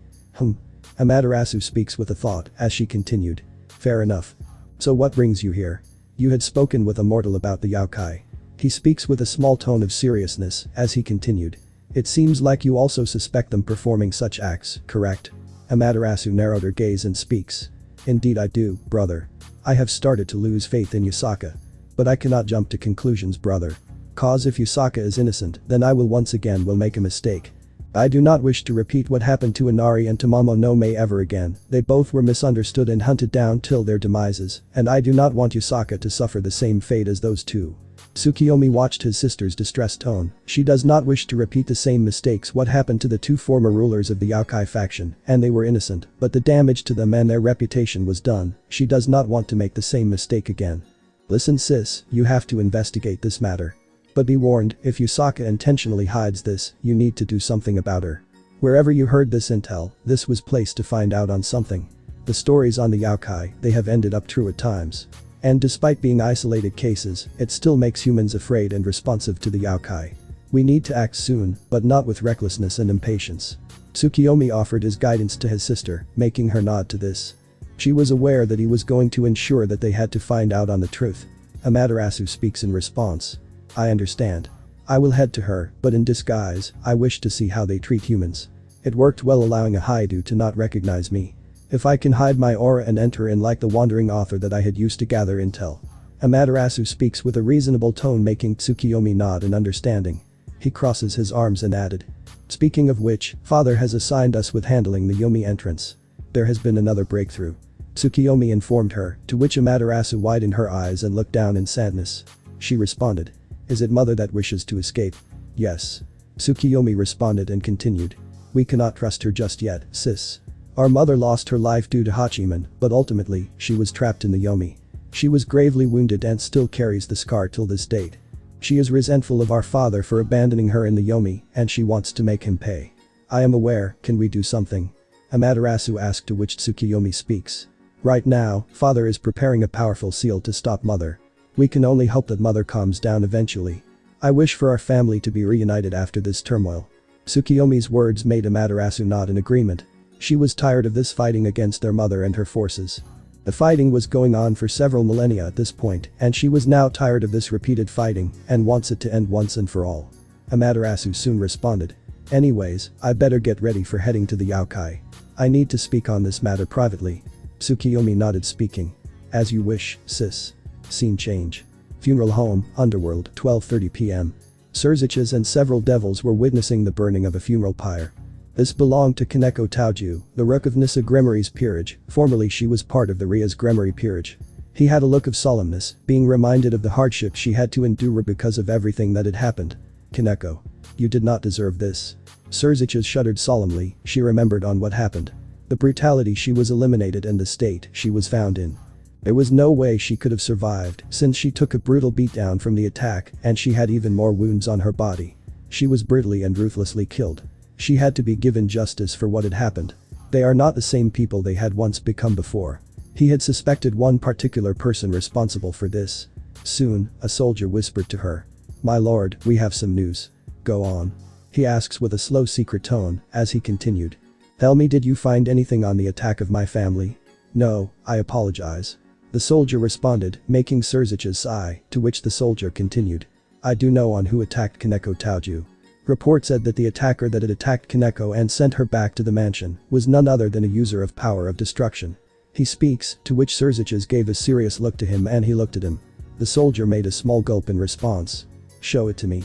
Amaterasu speaks with a thought, as she continued. Fair enough. So what brings you here? You had spoken with a mortal about the yokai. He speaks with a small tone of seriousness, as he continued. It seems like you also suspect them performing such acts, correct? Amaterasu narrowed her gaze and speaks. Indeed I do, brother. I have started to lose faith in Yusaka. But I cannot jump to conclusions, brother. Cause if Yusaka is innocent, then I will once again make a mistake. I do not wish to repeat what happened to Inari and Tamamo no Mae ever again. They both were misunderstood and hunted down till their demises, and I do not want Yusaka to suffer the same fate as those two. Tsukiyomi watched his sister's distressed tone. She does not wish to repeat the same mistakes what happened to the two former rulers of the Yaokai faction, and they were innocent, but the damage to them and their reputation was done. She does not want to make the same mistake again. Listen sis, you have to investigate this matter. But be warned, if Yusaka intentionally hides this, you need to do something about her. Wherever you heard this intel, this was placed to find out on something. The stories on the Yaokai, they have ended up true at times. And despite being isolated cases, it still makes humans afraid and responsive to the Yaokai. We need to act soon, but not with recklessness and impatience. Tsukiyomi offered his guidance to his sister, making her nod to this. She was aware that he was going to ensure that they had to find out on the truth. Amaterasu speaks in response. I understand. I will head to her, but in disguise, I wish to see how they treat humans. It worked well allowing a Hyoudou to not recognize me. If I can hide my aura and enter in like the wandering author that I had used to gather intel. Amaterasu speaks with a reasonable tone making Tsukiyomi nod in understanding. He crosses his arms and added. Speaking of which, father has assigned us with handling the Yomi entrance. There has been another breakthrough. Tsukiyomi informed her, to which Amaterasu widened her eyes and looked down in sadness. She responded. Is it mother that wishes to escape? Yes. Tsukiyomi responded and continued. We cannot trust her just yet, sis. Our mother lost her life due to Hachiman, but ultimately, she was trapped in the Yomi. She was gravely wounded and still carries the scar till this date. She is resentful of our father for abandoning her in the Yomi, and she wants to make him pay. I am aware, can we do something? Amaterasu asked, to which Tsukiyomi speaks. Right now, father is preparing a powerful seal to stop mother. We can only hope that mother calms down eventually. I wish for our family to be reunited after this turmoil. Tsukiyomi's words made Amaterasu nod in agreement. She was tired of this fighting against their mother and her forces. The fighting was going on for several millennia at this point, and she was now tired of this repeated fighting and wants it to end once and for all. Amaterasu soon responded. Anyways, I better get ready for heading to the Yaokai. I need to speak on this matter privately. Tsukiyomi nodded, speaking. As you wish, sis. Scene change. Funeral home, Underworld, 12:30 p.m. Surziches and several devils were witnessing the burning of a funeral pyre. This belonged to Kaneko Taoju, the rook of Nissa Gremory's peerage. Formerly she was part of the Ria's Gremory peerage. He had a look of solemnness, being reminded of the hardship she had to endure because of everything that had happened. Kaneko. You did not deserve this. Surziches shuddered solemnly. She remembered on what happened. The brutality she was eliminated and the state she was found in. There was no way she could have survived since she took a brutal beatdown from the attack and she had even more wounds on her body. She was brutally and ruthlessly killed. She had to be given justice for what had happened. They are not the same people they had once become before. He had suspected one particular person responsible for this. Soon, a soldier whispered to her. My lord, we have some news. Go on. He asks with a slow secret tone as he continued. Tell me, did you find anything on the attack of my family? No, I apologize. The soldier responded, making Surziches sigh, to which the soldier continued. I do know on who attacked Kaneko Taoju. Report said that the attacker that had attacked Kaneko and sent her back to the mansion was none other than a user of power of destruction. He speaks, to which Surziches gave a serious look to him and he looked at him. The soldier made a small gulp in response. Show it to me.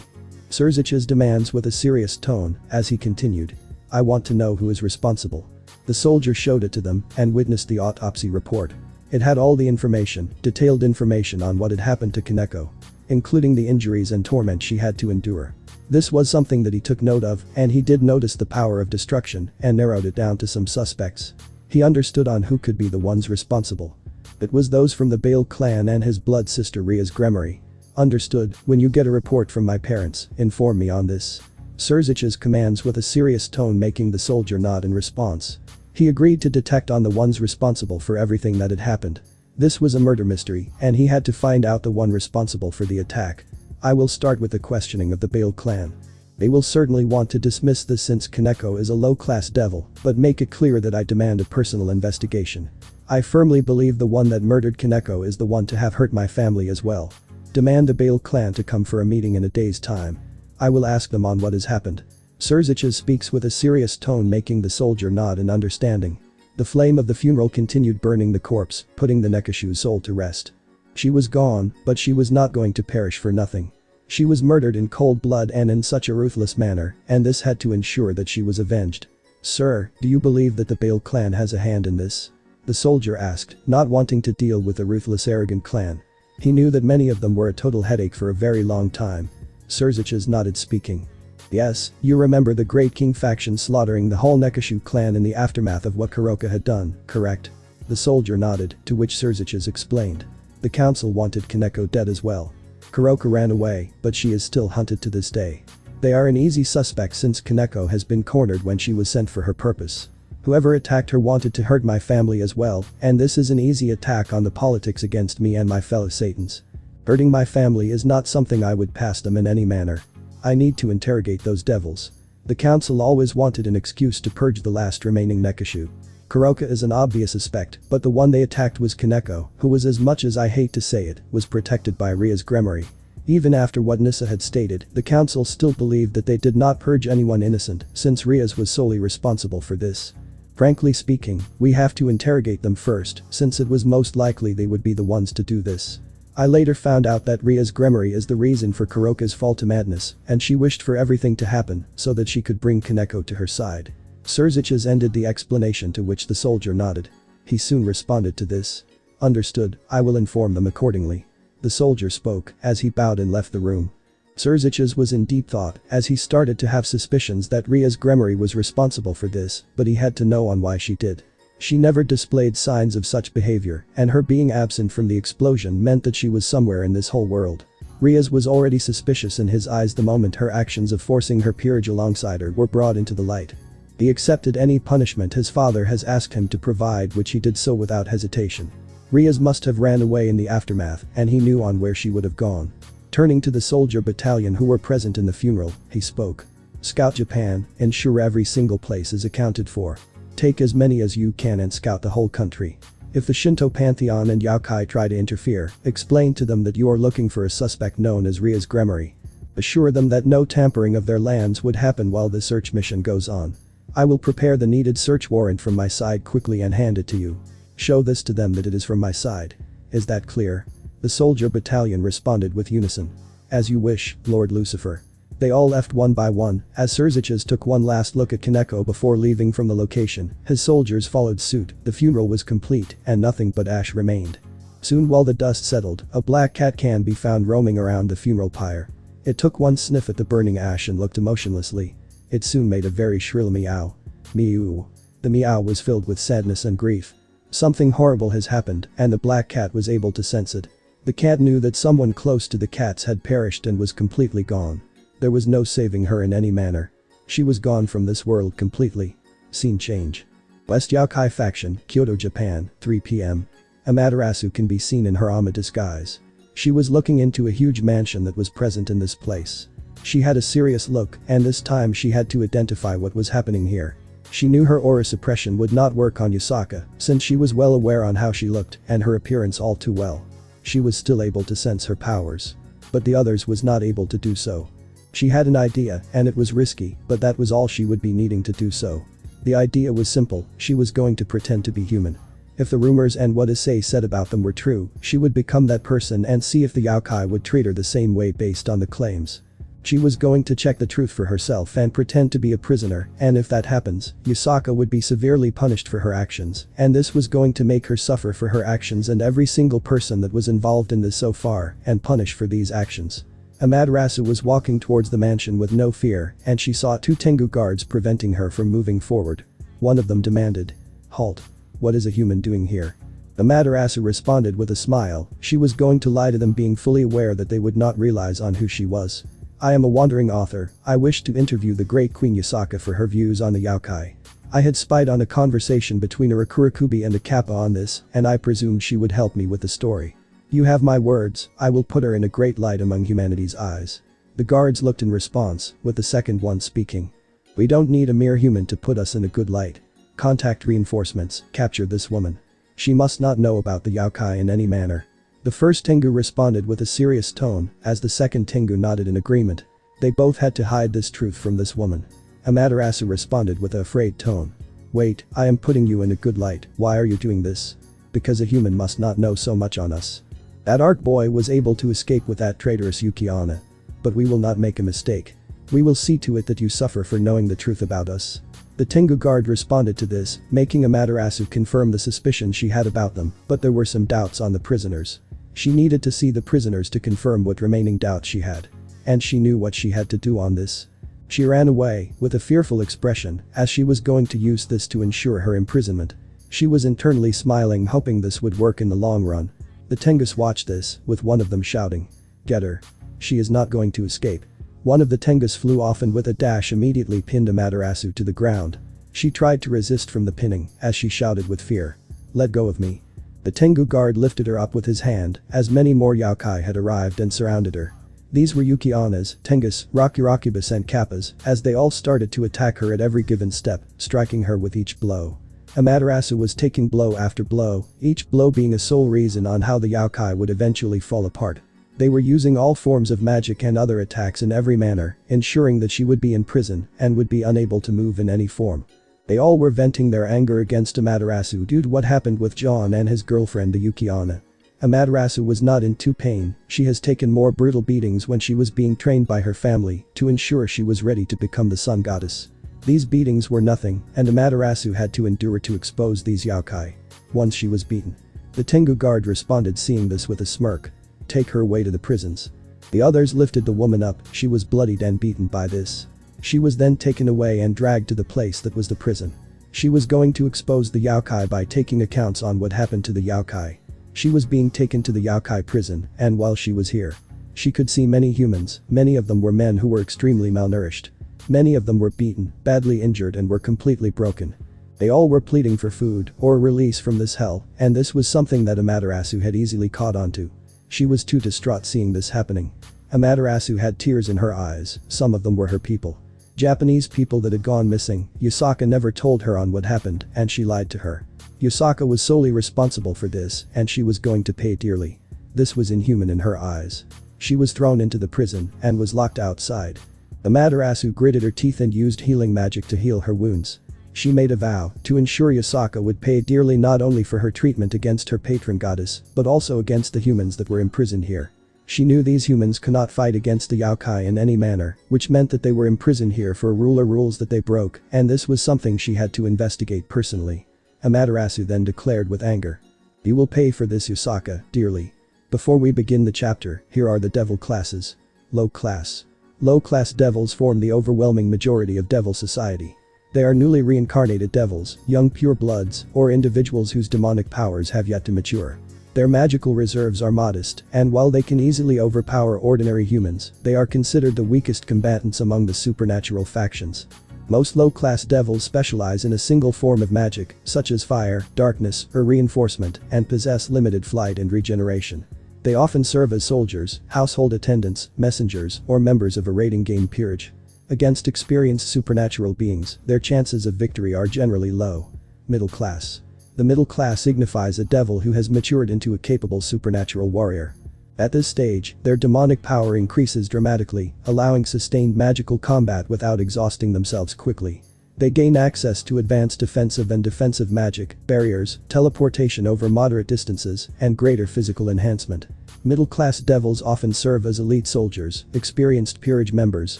Surziches demands with a serious tone as he continued. I want to know who is responsible. The soldier showed it to them and witnessed the autopsy report. It had all the information, detailed information on what had happened to Kaneko, including the injuries and torment she had to endure. This was something that he took note of, and he did notice the power of destruction and narrowed it down to some suspects. He understood on who could be the ones responsible. It was those from the Bale clan and his blood sister Ria's Gremory. Understood, when you get a report from my parents, inform me on this. Surziches commands with a serious tone, making the soldier nod in response. He agreed to detect on the ones responsible for everything that had happened. This was a murder mystery, and he had to find out the one responsible for the attack. I will start with the questioning of the Bale clan. They will certainly want to dismiss this since Kaneko is a low-class devil, but make it clear that I demand a personal investigation. I firmly believe the one that murdered Kaneko is the one to have hurt my family as well. Demand the Bale clan to come for a meeting in a day's time. I will ask them on what has happened. Surziches speaks with a serious tone, making the soldier nod in understanding. The flame of the funeral continued burning the corpse, putting the Nekashu's soul to rest. She was gone, but she was not going to perish for nothing. She was murdered in cold blood and in such a ruthless manner, and this had to ensure that she was avenged. "Sir, do you believe that the Bale clan has a hand in this?" the soldier asked, not wanting to deal with the ruthless arrogant clan. He knew that many of them were a total headache for a very long time. Surziches nodded, speaking. "Yes, you remember the Great King faction slaughtering the whole Nekashu clan in the aftermath of what Kuroka had done, correct?" The soldier nodded, to which Surziches explained. "The council wanted Kaneko dead as well. Kuroka ran away, but she is still hunted to this day. They are an easy suspect since Kaneko has been cornered when she was sent for her purpose. Whoever attacked her wanted to hurt my family as well, and this is an easy attack on the politics against me and my fellow Satans. Hurting my family is not something I would pass them in any manner. I need to interrogate those devils. The council always wanted an excuse to purge the last remaining Nekashu. Kuroka is an obvious suspect, but the one they attacked was Kaneko, who was, as much as I hate to say it, was protected by Ria's Gremory. Even after what Nissa had stated, the council still believed that they did not purge anyone innocent, since Ria's was solely responsible for this. Frankly speaking, we have to interrogate them first, since it was most likely they would be the ones to do this. I later found out that Ria's Gremory is the reason for Kuroka's fall to madness, and she wished for everything to happen so that she could bring Kaneko to her side." Surziches ended the explanation, to which the soldier nodded. He soon responded to this. "Understood, I will inform them accordingly." The soldier spoke as he bowed and left the room. Surziches was in deep thought as he started to have suspicions that Ria's Gremory was responsible for this, but he had to know on why she did. She never displayed signs of such behavior, and her being absent from the explosion meant that she was somewhere in this whole world. Ria's was already suspicious in his eyes the moment her actions of forcing her peerage alongside her were brought into the light. He accepted any punishment his father has asked him to provide, which he did so without hesitation. Ria's must have ran away in the aftermath, and he knew on where she would have gone. Turning to the soldier battalion who were present in the funeral, he spoke. "Scout Japan, ensure every single place is accounted for. Take as many as you can and scout the whole country. If the Shinto Pantheon and Yokai try to interfere, explain to them that you are looking for a suspect known as Ria's Gremory. Assure them that no tampering of their lands would happen while the search mission goes on. I will prepare the needed search warrant from my side quickly and hand it to you. Show this to them that it is from my side. Is that clear?" The soldier battalion responded with unison. "As you wish, Lord Lucifer." They all left one by one, as Surziches took one last look at Kaneko before leaving from the location. His soldiers followed suit. The funeral was complete, and nothing but ash remained. Soon, while the dust settled, a black cat can be found roaming around the funeral pyre. It took one sniff at the burning ash and looked emotionlessly. It soon made a very shrill meow. Meow. The meow was filled with sadness and grief. Something horrible has happened, and the black cat was able to sense it. The cat knew that someone close to the cats had perished and was completely gone. There was no saving her in any manner. She was gone from this world completely. Scene change. West Yokai faction, Kyoto, Japan, 3 p.m. Amaterasu can be seen in her Ama disguise. She was looking into a huge mansion that was present in this place. She had a serious look, and this time she had to identify what was happening here. She knew her aura suppression would not work on Yusaka, since she was well aware on how she looked and her appearance all too well. She was still able to sense her powers. But the others was not able to do so. She had an idea, and it was risky, but that was all she would be needing to do so. The idea was simple, she was going to pretend to be human. If the rumors and what Issei said about them were true, she would become that person and see if the Yokai would treat her the same way based on the claims. She was going to check the truth for herself and pretend to be a prisoner, and if that happens, Yusaka would be severely punished for her actions, and this was going to make her suffer for her actions and every single person that was involved in this so far, and punish for these actions. Amaterasu was walking towards the mansion with no fear, and she saw 2 Tengu guards preventing her from moving forward. One of them demanded, "Halt. What is a human doing here?" Amaterasu responded with a smile. She was going to lie to them, being fully aware that they would not realize on who she was. "I am a wandering author. I wish to interview the great Queen Yusaka for her views on the Yokai. I had spied on a conversation between a Rakurakubi and a Kappa on this, and I presumed she would help me with the story. You have my words, I will put her in a great light among humanity's eyes." The guards looked in response, with the second one speaking. "We don't need a mere human to put us in a good light. Contact reinforcements, capture this woman. She must not know about the Yokai in any manner." The first Tengu responded with a serious tone, as the second Tengu nodded in agreement. They both had to hide this truth from this woman. Amaterasu responded with a afraid tone. "Wait, I am putting you in a good light. Why are you doing this?" "Because a human must not know so much on us. That Ark boy was able to escape with that traitorous Yukiana. but we will not make a mistake. We will see to it that you suffer for knowing the truth about us." The Tengu guard responded to this, making Amaterasu confirm the suspicions she had about them, but there were some doubts on the prisoners. She needed to see the prisoners to confirm what remaining doubts she had. And she knew what she had to do on this. She ran away, with a fearful expression, as she was going to use this to ensure her imprisonment. She was internally smiling, hoping this would work in the long run. The Tengus watched this, with one of them shouting, "Get her. She is not going to escape." One of the Tengus flew off and with a dash immediately pinned Amaterasu to the ground. She tried to resist from the pinning, as she shouted with fear, "Let go of me." The Tengu guard lifted her up with his hand, as many more yokai had arrived and surrounded her. These were Yuki-onas, Tengus, Rakurakubas and Kappas, as they all started to attack her at every given step, striking her with each blow. Amaterasu was taking blow after blow, each blow being a sole reason on how the yokai would eventually fall apart. They were using all forms of magic and other attacks in every manner, ensuring that she would be in prison and would be unable to move in any form. They all were venting their anger against Amaterasu due to what happened with John and his girlfriend the Yuki-onna. Amaterasu was not in too pain, she has taken more brutal beatings when she was being trained by her family to ensure she was ready to become the sun goddess. These beatings were nothing, and Amaterasu had to endure to expose these yokai. Once she was beaten. The Tengu guard responded seeing this with a smirk. "Take her away to the prisons." The others lifted the woman up, she was bloodied and beaten by this. She was then taken away and dragged to the place that was the prison. She was going to expose the yokai by taking accounts on what happened to the yokai. She was being taken to the yokai prison, and while she was here, she could see many humans, many of them were men who were extremely malnourished. Many of them were beaten, badly injured and were completely broken. They all were pleading for food or release from this hell, and this was something that Amaterasu had easily caught onto. She was too distraught seeing this happening. Amaterasu had tears in her eyes, some of them were her people. Japanese people that had gone missing. Yusaka never told her on what happened, and she lied to her. Yusaka was solely responsible for this, and she was going to pay dearly. This was inhuman in her eyes. She was thrown into the prison and was locked outside. Amaterasu gritted her teeth and used healing magic to heal her wounds. She made a vow to ensure Yusaka would pay dearly not only for her treatment against her patron goddess, but also against the humans that were imprisoned here. She knew these humans could not fight against the yokai in any manner, which meant that they were imprisoned here for ruler rules that they broke, and this was something she had to investigate personally. Amaterasu then declared with anger, "You will pay for this, Yusaka, dearly." Before we begin the chapter, here are the devil classes. Low class. Low class devils form the overwhelming majority of devil society. They are newly reincarnated devils, young purebloods, or individuals whose demonic powers have yet to mature. Their magical reserves are modest, and while they can easily overpower ordinary humans, they are considered the weakest combatants among the supernatural factions. Most low-class devils specialize in a single form of magic, such as fire, darkness, or reinforcement, and possess limited flight and regeneration. They often serve as soldiers, household attendants, messengers, or members of a raiding game peerage. Against experienced supernatural beings, their chances of victory are generally low. Middle class. The middle class signifies a devil who has matured into a capable supernatural warrior. At this stage, their demonic power increases dramatically, allowing sustained magical combat without exhausting themselves quickly. They gain access to advanced offensive and defensive magic, barriers, teleportation over moderate distances, and greater physical enhancement. Middle-class devils often serve as elite soldiers, experienced peerage members,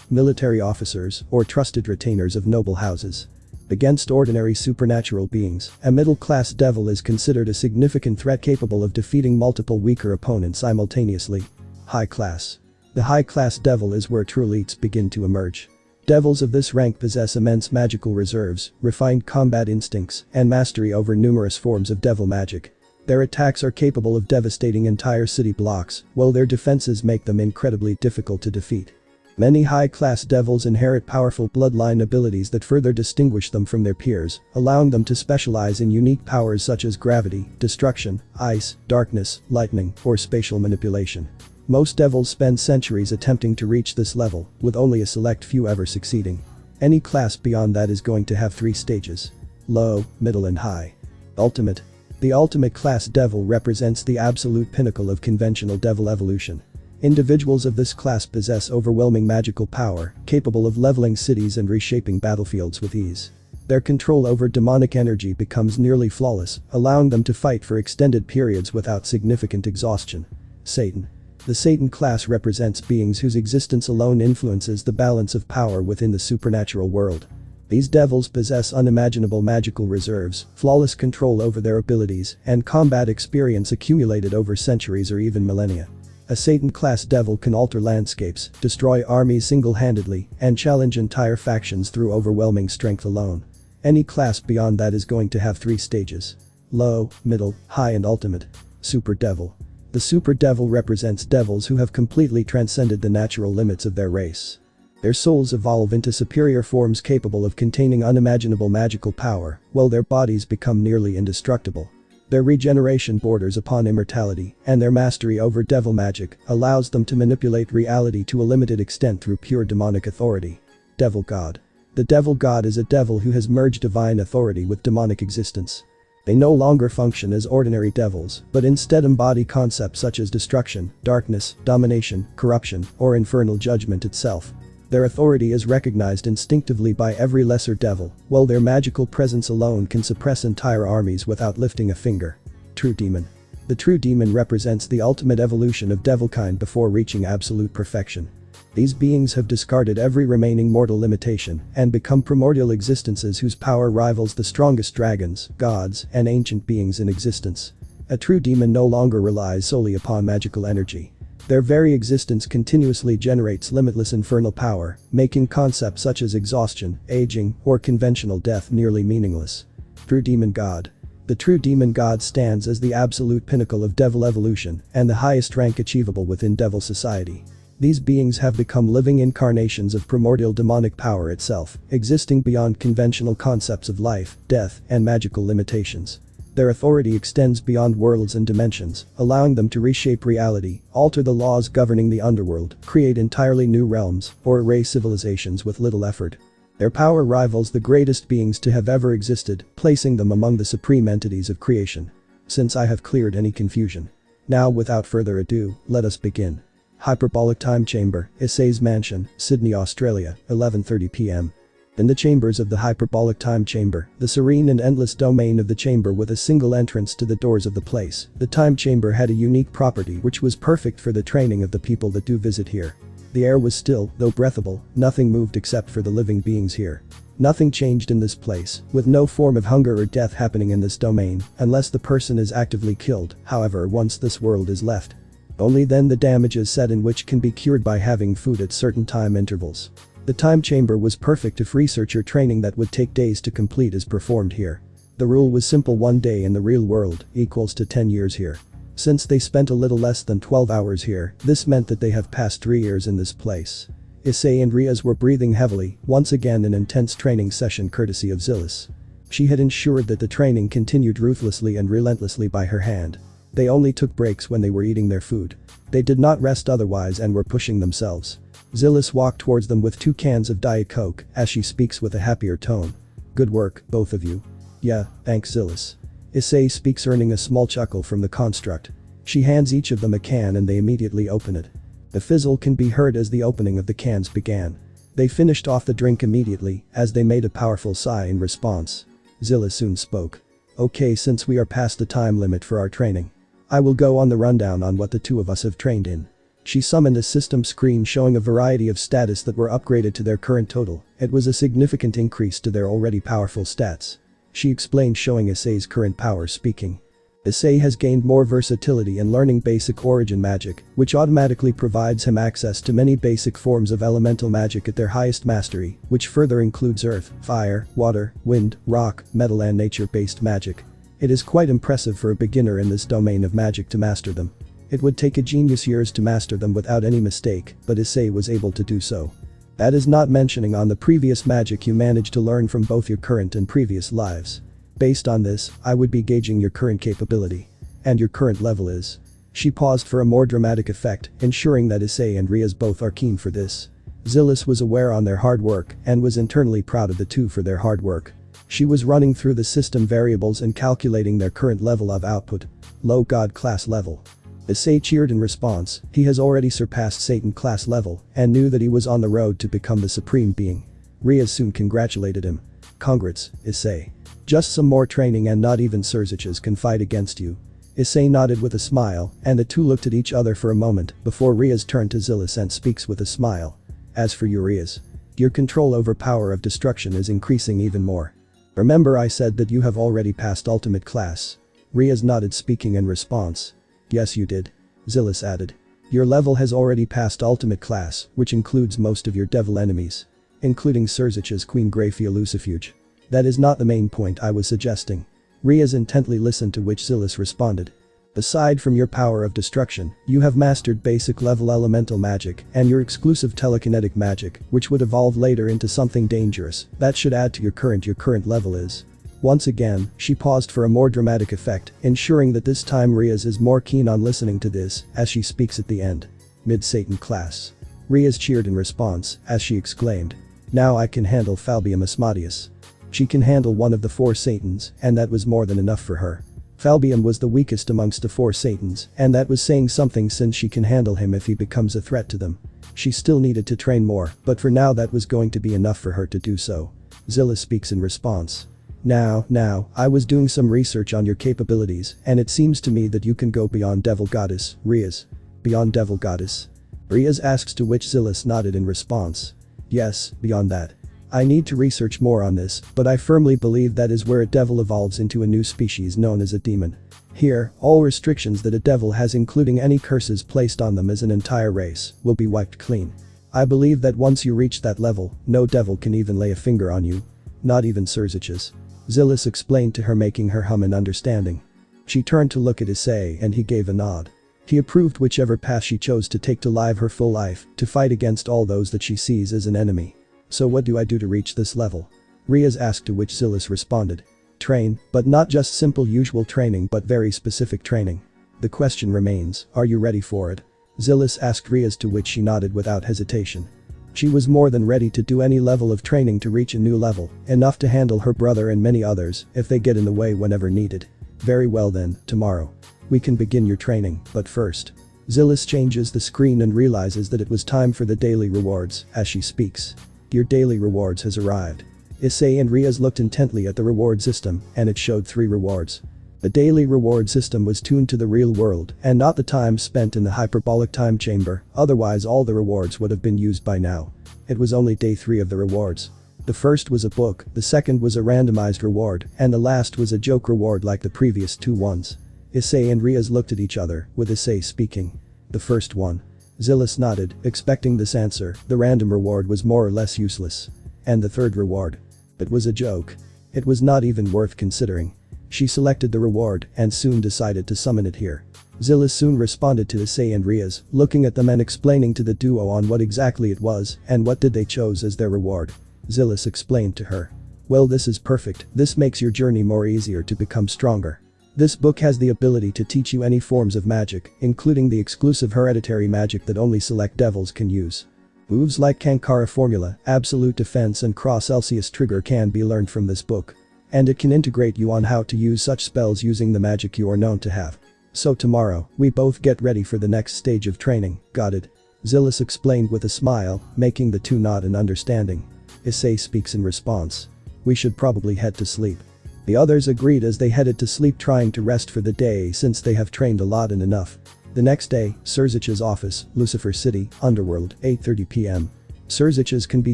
military officers, or trusted retainers of noble houses. Against ordinary supernatural beings, a middle-class devil is considered a significant threat capable of defeating multiple weaker opponents simultaneously. High class. The high-class devil is where true elites begin to emerge. Devils of this rank possess immense magical reserves, refined combat instincts, and mastery over numerous forms of devil magic. Their attacks are capable of devastating entire city blocks, while their defenses make them incredibly difficult to defeat. Many high-class devils inherit powerful bloodline abilities that further distinguish them from their peers, allowing them to specialize in unique powers such as gravity, destruction, ice, darkness, lightning, or spatial manipulation. Most devils spend centuries attempting to reach this level, with only a select few ever succeeding. Any class beyond that is going to have 3 stages. Low, middle and high. Ultimate. The ultimate class devil represents the absolute pinnacle of conventional devil evolution. Individuals of this class possess overwhelming magical power, capable of leveling cities and reshaping battlefields with ease. Their control over demonic energy becomes nearly flawless, allowing them to fight for extended periods without significant exhaustion. Satan. The Satan class represents beings whose existence alone influences the balance of power within the supernatural world. These devils possess unimaginable magical reserves, flawless control over their abilities, and combat experience accumulated over centuries or even millennia. A Satan-class devil can alter landscapes, destroy armies single-handedly, and challenge entire factions through overwhelming strength alone. Any class beyond that is going to have 3 stages: low, middle, high and ultimate. Super Devil. The Super Devil represents devils who have completely transcended the natural limits of their race. Their souls evolve into superior forms capable of containing unimaginable magical power, while their bodies become nearly indestructible. Their regeneration borders upon immortality, and their mastery over devil magic allows them to manipulate reality to a limited extent through pure demonic authority. Devil God. The Devil God is a devil who has merged divine authority with demonic existence. They no longer function as ordinary devils, but instead embody concepts such as destruction, darkness, domination, corruption, or infernal judgment itself. Their authority is recognized instinctively by every lesser devil, while their magical presence alone can suppress entire armies without lifting a finger. True Demon. The True Demon represents the ultimate evolution of devilkind before reaching absolute perfection. These beings have discarded every remaining mortal limitation and become primordial existences whose power rivals the strongest dragons, gods, and ancient beings in existence. A true demon no longer relies solely upon magical energy. Their very existence continuously generates limitless infernal power, making concepts such as exhaustion, aging, or conventional death nearly meaningless. True Demon God. The True Demon God stands as the absolute pinnacle of devil evolution and the highest rank achievable within devil society. These beings have become living incarnations of primordial demonic power itself, existing beyond conventional concepts of life, death, and magical limitations. Their authority extends beyond worlds and dimensions, allowing them to reshape reality, alter the laws governing the underworld, create entirely new realms, or erase civilizations with little effort. Their power rivals the greatest beings to have ever existed, placing them among the supreme entities of creation. Since I have cleared any confusion. Now without further ado, let us begin. Hyperbolic Time Chamber, Issei's Mansion, Sydney, Australia, 11:30 p.m. In the chambers of the Hyperbolic Time Chamber, the serene and endless domain of the chamber with a single entrance to the doors of the place, the time chamber had a unique property which was perfect for the training of the people that do visit here. The air was still, though breathable, nothing moved except for the living beings here. Nothing changed in this place, with no form of hunger or death happening in this domain, unless the person is actively killed, however once this world is left. Only then the damage is set in which can be cured by having food at certain time intervals. The time chamber was perfect if researcher training that would take days to complete is performed here. The rule was simple: 1 day in the real world equals to 10 years here. Since they spent a little less than 12 hours here, this meant that they have passed 3 years in this place. Issei and Riaz were breathing heavily, once again an intense training session courtesy of Zilis. She had ensured that the training continued ruthlessly and relentlessly by her hand. They only took breaks when they were eating their food. They did not rest otherwise and were pushing themselves. Zilis walked towards them with 2 cans of Diet Coke as she speaks with a happier tone. Good work, both of you. Yeah, thanks Zilis. Issei speaks, earning a small chuckle from the construct. She hands each of them a can and they immediately open it. The fizzle can be heard as the opening of the cans began. They finished off the drink immediately as they made a powerful sigh in response. Zilis soon spoke. Okay, since we are past the time limit for our training, I will go on the rundown on what the 2 of us have trained in. She summoned a system screen showing a variety of status that were upgraded to their current total. It was a significant increase to their already powerful stats. She explained, showing Issei's current power, speaking. Issei has gained more versatility in learning basic origin magic, which automatically provides him access to many basic forms of elemental magic at their highest mastery, which further includes earth, fire, water, wind, rock, metal and nature-based magic. It is quite impressive for a beginner in this domain of magic to master them. It would take a genius years to master them without any mistake, but Issei was able to do so. That is not mentioning on the previous magic you managed to learn from both your current and previous lives. Based on this, I would be gauging your current capability. And your current level is. She paused for a more dramatic effect, ensuring that Issei and Riaz both are keen for this. Zilis was aware on their hard work and was internally proud of the 2 for their hard work. She was running through the system variables and calculating their current level of output. Low God class level. Issei cheered in response. He has already surpassed Satan class level and knew that he was on the road to become the supreme being. Riaz soon congratulated him. Congrats, Issei. Just some more training and not even Surziches can fight against you. Issei nodded with a smile, and the two looked at each other for a moment before Riaz turned to Zilis and speaks with a smile. As for you, Riaz, your control over power of destruction is increasing even more. Remember I said that you have already passed ultimate class? Riaz nodded, speaking in response. Yes, you did. Zilis added. Your level has already passed ultimate class, which includes most of your devil enemies. Including Surzich's Queen Graphia Lucifuge. That is not the main point I was suggesting. Riaz intently listened, to which Zilis responded. Aside from your power of destruction, you have mastered basic level elemental magic and your exclusive telekinetic magic, which would evolve later into something dangerous that should add to your current level is. Once again, she paused for a more dramatic effect, ensuring that this time Riaz is more keen on listening to this as she speaks at the end. Mid-Satan class. Riaz cheered in response as she exclaimed. Now I can handle Falbium Asmodeus. She can handle one of the 4 Satans, and that was more than enough for her. Falbium was the weakest amongst the 4 Satans, and that was saying something since she can handle him if he becomes a threat to them. She still needed to train more, but for now that was going to be enough for her to do so. Zilis speaks in response. Now, I was doing some research on your capabilities, and it seems to me that you can go beyond Devil Goddess, Riaz. Beyond Devil Goddess? Riaz asks, to which Zilis nodded in response. Yes, beyond that. I need to research more on this, but I firmly believe that is where a devil evolves into a new species known as a demon. Here, all restrictions that a devil has, including any curses placed on them as an entire race, will be wiped clean. I believe that once you reach that level, no devil can even lay a finger on you. Not even Surzich's. Zilis explained to her, making her hum in understanding. She turned to look at Issei and he gave a nod. He approved whichever path she chose to take to live her full life, to fight against all those that she sees as an enemy. So what do I do to reach this level? Riaz asked, to which Zilis responded. Train, but not just simple usual training but very specific training. The question remains, are you ready for it? Zilis asked Riaz, to which she nodded without hesitation. She was more than ready to do any level of training to reach a new level, enough to handle her brother and many others if they get in the way whenever needed. Very well then, tomorrow. We can begin your training, but first. Zilis changes the screen and realizes that it was time for the daily rewards as she speaks. Your daily rewards has arrived. Issei and Riaz looked intently at the reward system and it showed 3 rewards. The daily reward system was tuned to the real world and not the time spent in the hyperbolic time chamber, otherwise all the rewards would have been used by now. It was only day 3 of the rewards. The first was a book, the second was a randomized reward, and the last was a joke reward like the previous 2 ones. Issei and Riaz looked at each other, with Issei speaking. The first one. Zilis nodded, expecting this answer. The random reward was more or less useless. And the third reward. It was a joke. It was not even worth considering. She selected the reward and soon decided to summon it here. Zilis soon responded to Issei and Riaz, looking at them and explaining to the duo on what exactly it was and what did they chose as their reward. Zilis explained to her. Well, this is perfect, this makes your journey more easier to become stronger. This book has the ability to teach you any forms of magic, including the exclusive hereditary magic that only select devils can use. Moves like Kankara Formula, Absolute Defense and Cross Celsius Trigger can be learned from this book. And it can integrate you on how to use such spells using the magic you are known to have. So tomorrow, we both get ready for the next stage of training, got it? Zilis explained with a smile, making the two nod in understanding. Issei speaks in response. We should probably head to sleep. The others agreed as they headed to sleep, trying to rest for the day since they have trained a lot and enough. The next day, Surzich's office, Lucifer City, Underworld, 8:30 p.m. Surzich's can be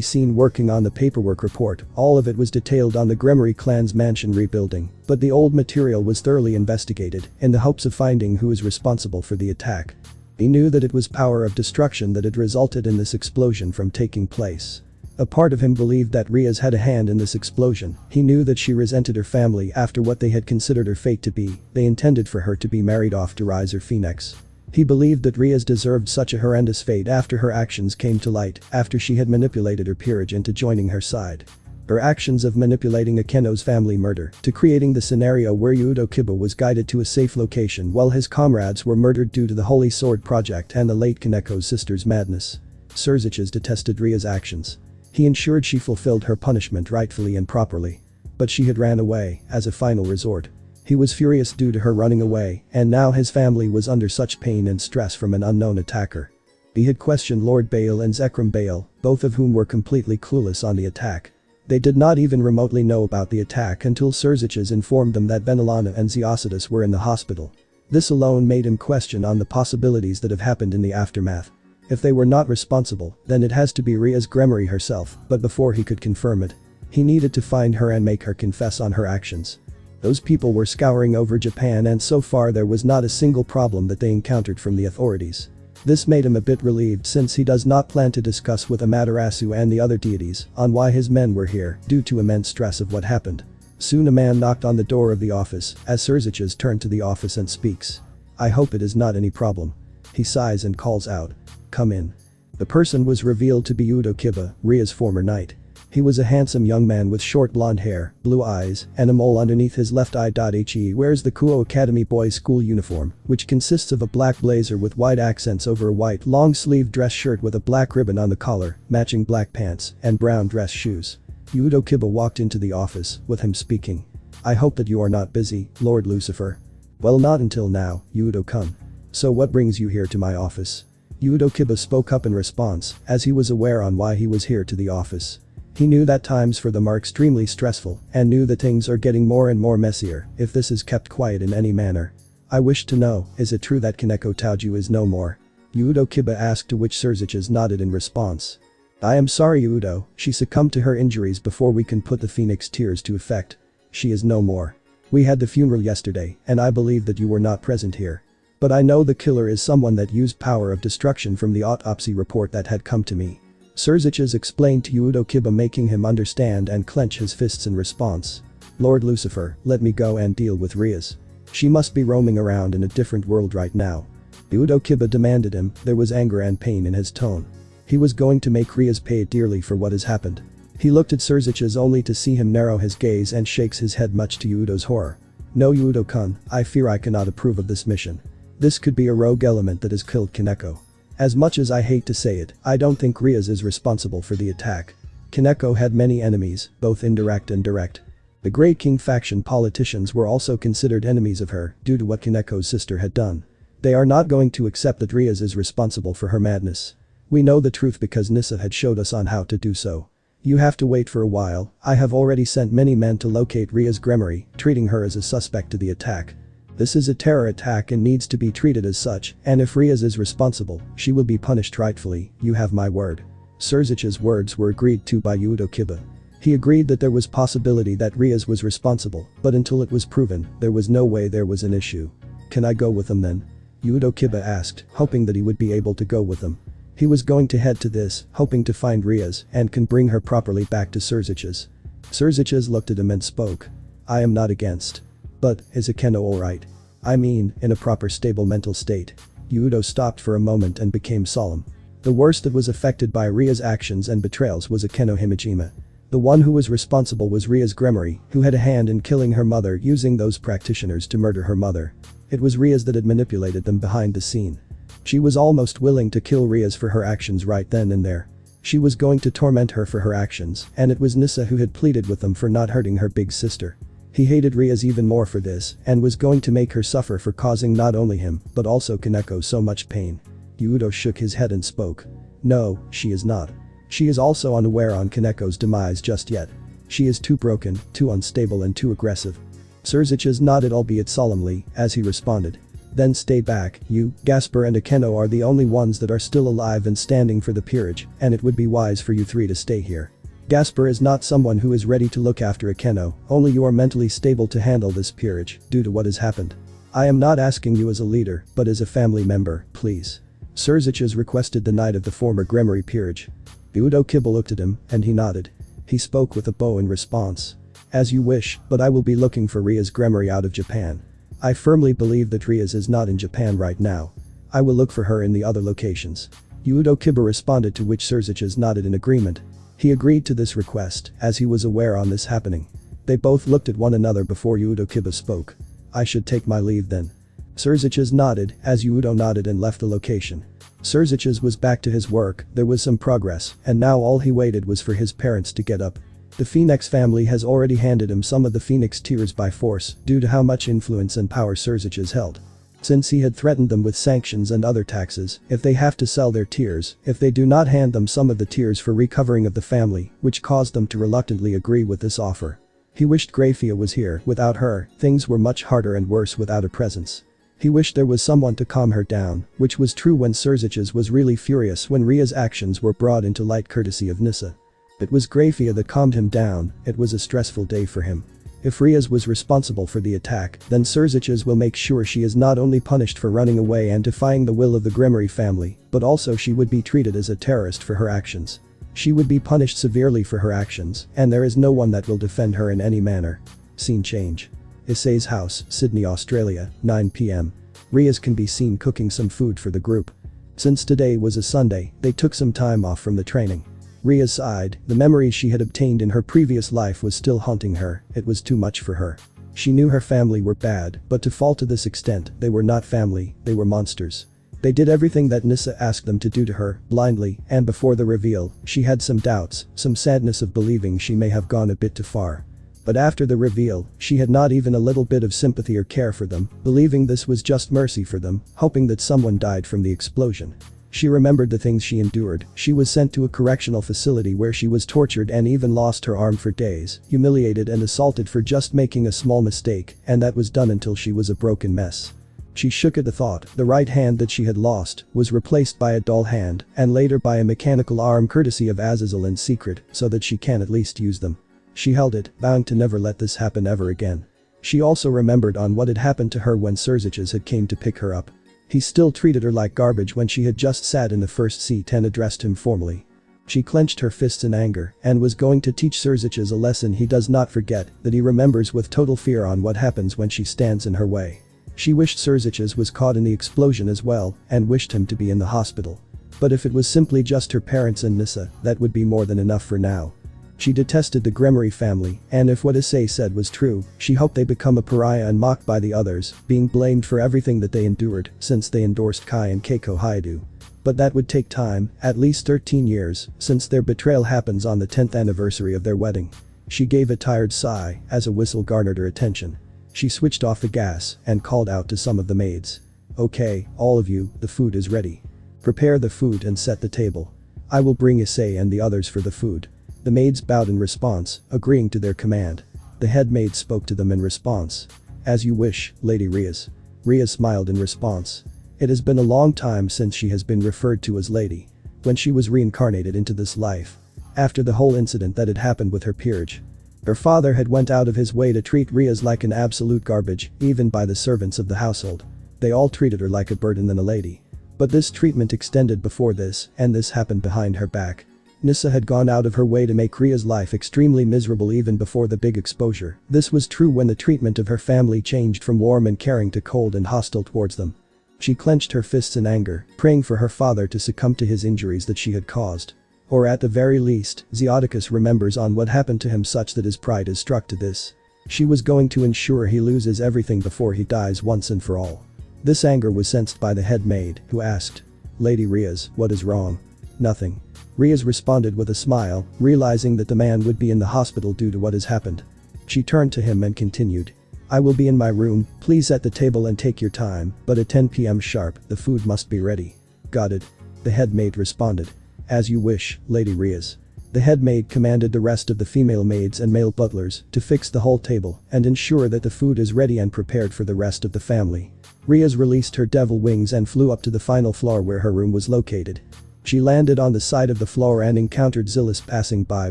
seen working on the paperwork report. All of it was detailed on the Grimory clan's mansion rebuilding, but the old material was thoroughly investigated in the hopes of finding who is responsible for the attack. He knew that it was power of destruction that had resulted in this explosion from taking place. A part of him believed that Riaz had a hand in this explosion. He knew that she resented her family after what they had considered her fate to be. They intended for her to be married off to Riser Phoenix. He believed that Riaz deserved such a horrendous fate after her actions came to light, after she had manipulated her peerage into joining her side. Her actions of manipulating Akeno's family murder to creating the scenario where Hyoudou Kiba was guided to a safe location while his comrades were murdered due to the Holy Sword Project and the late Kaneko's sister's madness. Surzich's detested Ria's actions. He ensured she fulfilled her punishment rightfully and properly. But she had ran away, as a final resort. He was furious due to her running away, and now his family was under such pain and stress from an unknown attacker. He had questioned Lord Baal and Zekrom Baal, both of whom were completely clueless on the attack. They did not even remotely know about the attack until Surzich's informed them that Venelana and Zeocitus were in the hospital. This alone made him question on the possibilities that have happened in the aftermath. If they were not responsible, then it has to be Ria's Gremory herself, but before he could confirm it, he needed to find her and make her confess on her actions. Those people were scouring over Japan and so far there was not a single problem that they encountered from the authorities. This made him a bit relieved since he does not plan to discuss with Amaterasu and the other deities on why his men were here due to immense stress of what happened. Soon a man knocked on the door of the office as Surziches turned to the office and speaks. "I hope it is not any problem." He sighs and calls out, "Come in." The person was revealed to be Hyoudou Kiba, Ria's former knight. He was a handsome young man with short blonde hair, blue eyes, and a mole underneath his left eye. He wears the Kuo Academy boys' school uniform, which consists of a black blazer with white accents over a white long-sleeved dress shirt with a black ribbon on the collar, matching black pants, and brown dress shoes. Hyoudou Kiba walked into the office, with him speaking. "I hope that you are not busy, Lord Lucifer." "Well, not until now, Hyoudou-kun. So what brings you here to my office?" Hyoudou Kiba spoke up in response, as he was aware on why he was here to the office. He knew that times for them are extremely stressful and knew that things are getting more and more messier if this is kept quiet in any manner. "I wish to know, is it true that Kaneko Taoju is no more?" Hyoudou Kiba asked, to which Surziches nodded in response. "I am sorry, Hyoudou, she succumbed to her injuries before we can put the Phoenix Tears to effect. She is no more. We had the funeral yesterday and I believe that you were not present here. But I know the killer is someone that used power of destruction from the autopsy report that had come to me." Surziches explained to Hyoudou Kiba, making him understand and clench his fists in response. "Lord Lucifer, let me go and deal with Riaz. She must be roaming around in a different world right now." Hyoudou Kiba demanded him, there was anger and pain in his tone. He was going to make Riaz pay dearly for what has happened. He looked at Surziches only to see him narrow his gaze and shakes his head, much to Hyoudou's horror. "No, Hyoudou-kun, I fear I cannot approve of this mission. This could be a rogue element that has killed Kaneko. As much as I hate to say it, I don't think Riaz is responsible for the attack. Kaneko had many enemies, both indirect and direct. The Grey King faction politicians were also considered enemies of her due to what Kaneko's sister had done. They are not going to accept that Riaz is responsible for her madness. We know the truth because Nissa had showed us on how to do so. You have to wait for a while. I have already sent many men to locate Riaz Gremory, treating her as a suspect to the attack. This is a terror attack and needs to be treated as such, and if Riaz is responsible, she will be punished rightfully, you have my word." Surzich's words were agreed to by Hyoudou Kiba. He agreed that there was possibility that Riaz was responsible, but until it was proven, there was no way there was an issue. "Can I go with them then?" Hyoudou Kiba asked, hoping that he would be able to go with them. He was going to head to this, hoping to find Riaz and can bring her properly back to Surziches. Surziches looked at him and spoke. "I am not against. But, is Akeno alright? I mean, in a proper stable mental state?" Hyoudou stopped for a moment and became solemn. The worst that was affected by Ria's actions and betrayals was Akeno Himejima. The one who was responsible was Riaz Gremory, who had a hand in killing her mother using those practitioners to murder her mother. It was Riaz that had manipulated them behind the scene. She was almost willing to kill Riaz for her actions right then and there. She was going to torment her for her actions, and it was Nissa who had pleaded with them for not hurting her big sister. He hated Riaz even more for this and was going to make her suffer for causing not only him but also Kaneko so much pain. Hyoudou shook his head and spoke. "No, she is not. She is also unaware on Kaneko's demise just yet. She is too broken, too unstable and too aggressive." Surziches nodded, albeit solemnly, as he responded. "Then stay back, you, Gaspar and Akeno are the only ones that are still alive and standing for the peerage, and it would be wise for you three to stay here. Gaspar is not someone who is ready to look after Akeno, only you are mentally stable to handle this peerage due to what has happened. I am not asking you as a leader, but as a family member, please." Surziches requested the knight of the former Gremory peerage. Hyoudou Kiba looked at him, and he nodded. He spoke with a bow in response. "As you wish, but I will be looking for Riaz Gremory out of Japan. I firmly believe that Riaz is not in Japan right now. I will look for her in the other locations." Hyoudou Kiba responded, to which Surziches nodded in agreement. He agreed to this request, as he was aware on this happening. They both looked at one another before Hyoudou Kiba spoke. "I should take my leave then." Surziches nodded, as Hyoudou nodded and left the location. Surziches was back to his work, there was some progress, and now all he waited was for his parents to get up. The Phoenix family has already handed him some of the Phoenix Tears by force due to how much influence and power Surziches held. Since he had threatened them with sanctions and other taxes if they have to sell their tears if they do not hand them some of the tears for recovering of the family, which caused them to reluctantly agree with this offer. He wished Grayfia was here. Without her, things were much harder and worse without a presence. He wished there was someone to calm her down, which was true when Surziches was really furious when Ria's actions were brought into light courtesy of Nissa. It was Grafia that calmed him down. It was a stressful day for him. If Riaz was responsible for the attack, then Surziches will make sure she is not only punished for running away and defying the will of the Gremory family, but also she would be treated as a terrorist for her actions. She would be punished severely for her actions, and there is no one that will defend her in any manner. Scene change. Issei's house, Sydney, Australia, 9 p.m. Riaz can be seen cooking some food for the group. Since today was a Sunday, they took some time off from the training. Riaz sighed. The memories she had obtained in her previous life was still haunting her. It was too much for her. She knew her family were bad, but to fall to this extent, they were not family, they were monsters. They did everything that Nissa asked them to do to her, blindly, and before the reveal, she had some doubts, some sadness of believing she may have gone a bit too far. But after the reveal, she had not even a little bit of sympathy or care for them, believing this was just mercy for them, hoping that someone died from the explosion. She remembered the things she endured. She was sent to a correctional facility where she was tortured and even lost her arm for days, humiliated and assaulted for just making a small mistake, and that was done until she was a broken mess. She shook at the thought. The right hand that she had lost was replaced by a doll hand, and later by a mechanical arm courtesy of Azazel in secret, so that she can at least use them. She held it, vowing to never let this happen ever again. She also remembered on what had happened to her when Surziches had came to pick her up. He still treated her like garbage when she had just sat in the first seat and addressed him formally. She clenched her fists in anger and was going to teach Surziches a lesson he does not forget, that he remembers with total fear on what happens when she stands in her way. She wished Surziches was caught in the explosion as well and wished him to be in the hospital. But if it was simply just her parents and Nissa, that would be more than enough for now. She detested the Gremory family, and if what Issei said was true, she hoped they become a pariah and mocked by the others, being blamed for everything that they endured since they endorsed Kai and Keiko Hyoudou. But that would take time, at least 13 years, since their betrayal happens on the 10th anniversary of their wedding. She gave a tired sigh as a whistle garnered her attention. She switched off the gas and called out to some of the maids. "Okay, all of you, the food is ready. Prepare the food and set the table. I will bring Issei and the others for the food." The maids bowed in response, agreeing to their command. The head maid spoke to them in response. "As you wish, Lady Riaz." Riaz smiled in response. It has been a long time since she has been referred to as Lady. When she was reincarnated into this life. After the whole incident that had happened with her peerage. Her father had went out of his way to treat Riaz like an absolute garbage, even by the servants of the household. They all treated her like a burden than a lady. But this treatment extended before this, and this happened behind her back. Nissa had gone out of her way to make Ria's life extremely miserable even before the big exposure. This was true when the treatment of her family changed from warm and caring to cold and hostile towards them. She clenched her fists in anger, praying for her father to succumb to his injuries that she had caused. Or at the very least, Zeoticus remembers on what happened to him such that his pride is struck to this. She was going to ensure he loses everything before he dies once and for all. This anger was sensed by the head maid, who asked, "Lady Riaz, what is wrong?" "Nothing." Riaz responded with a smile, realizing that the man would be in the hospital due to what has happened. She turned to him and continued. "I will be in my room, please set the table and take your time, but at 10 p.m. sharp, the food must be ready." "Got it." The head maid responded. "As you wish, Lady Riaz." The head maid commanded the rest of the female maids and male butlers to fix the whole table and ensure that the food is ready and prepared for the rest of the family. Riaz released her devil wings and flew up to the final floor where her room was located. She landed on the side of the floor and encountered Zillis passing by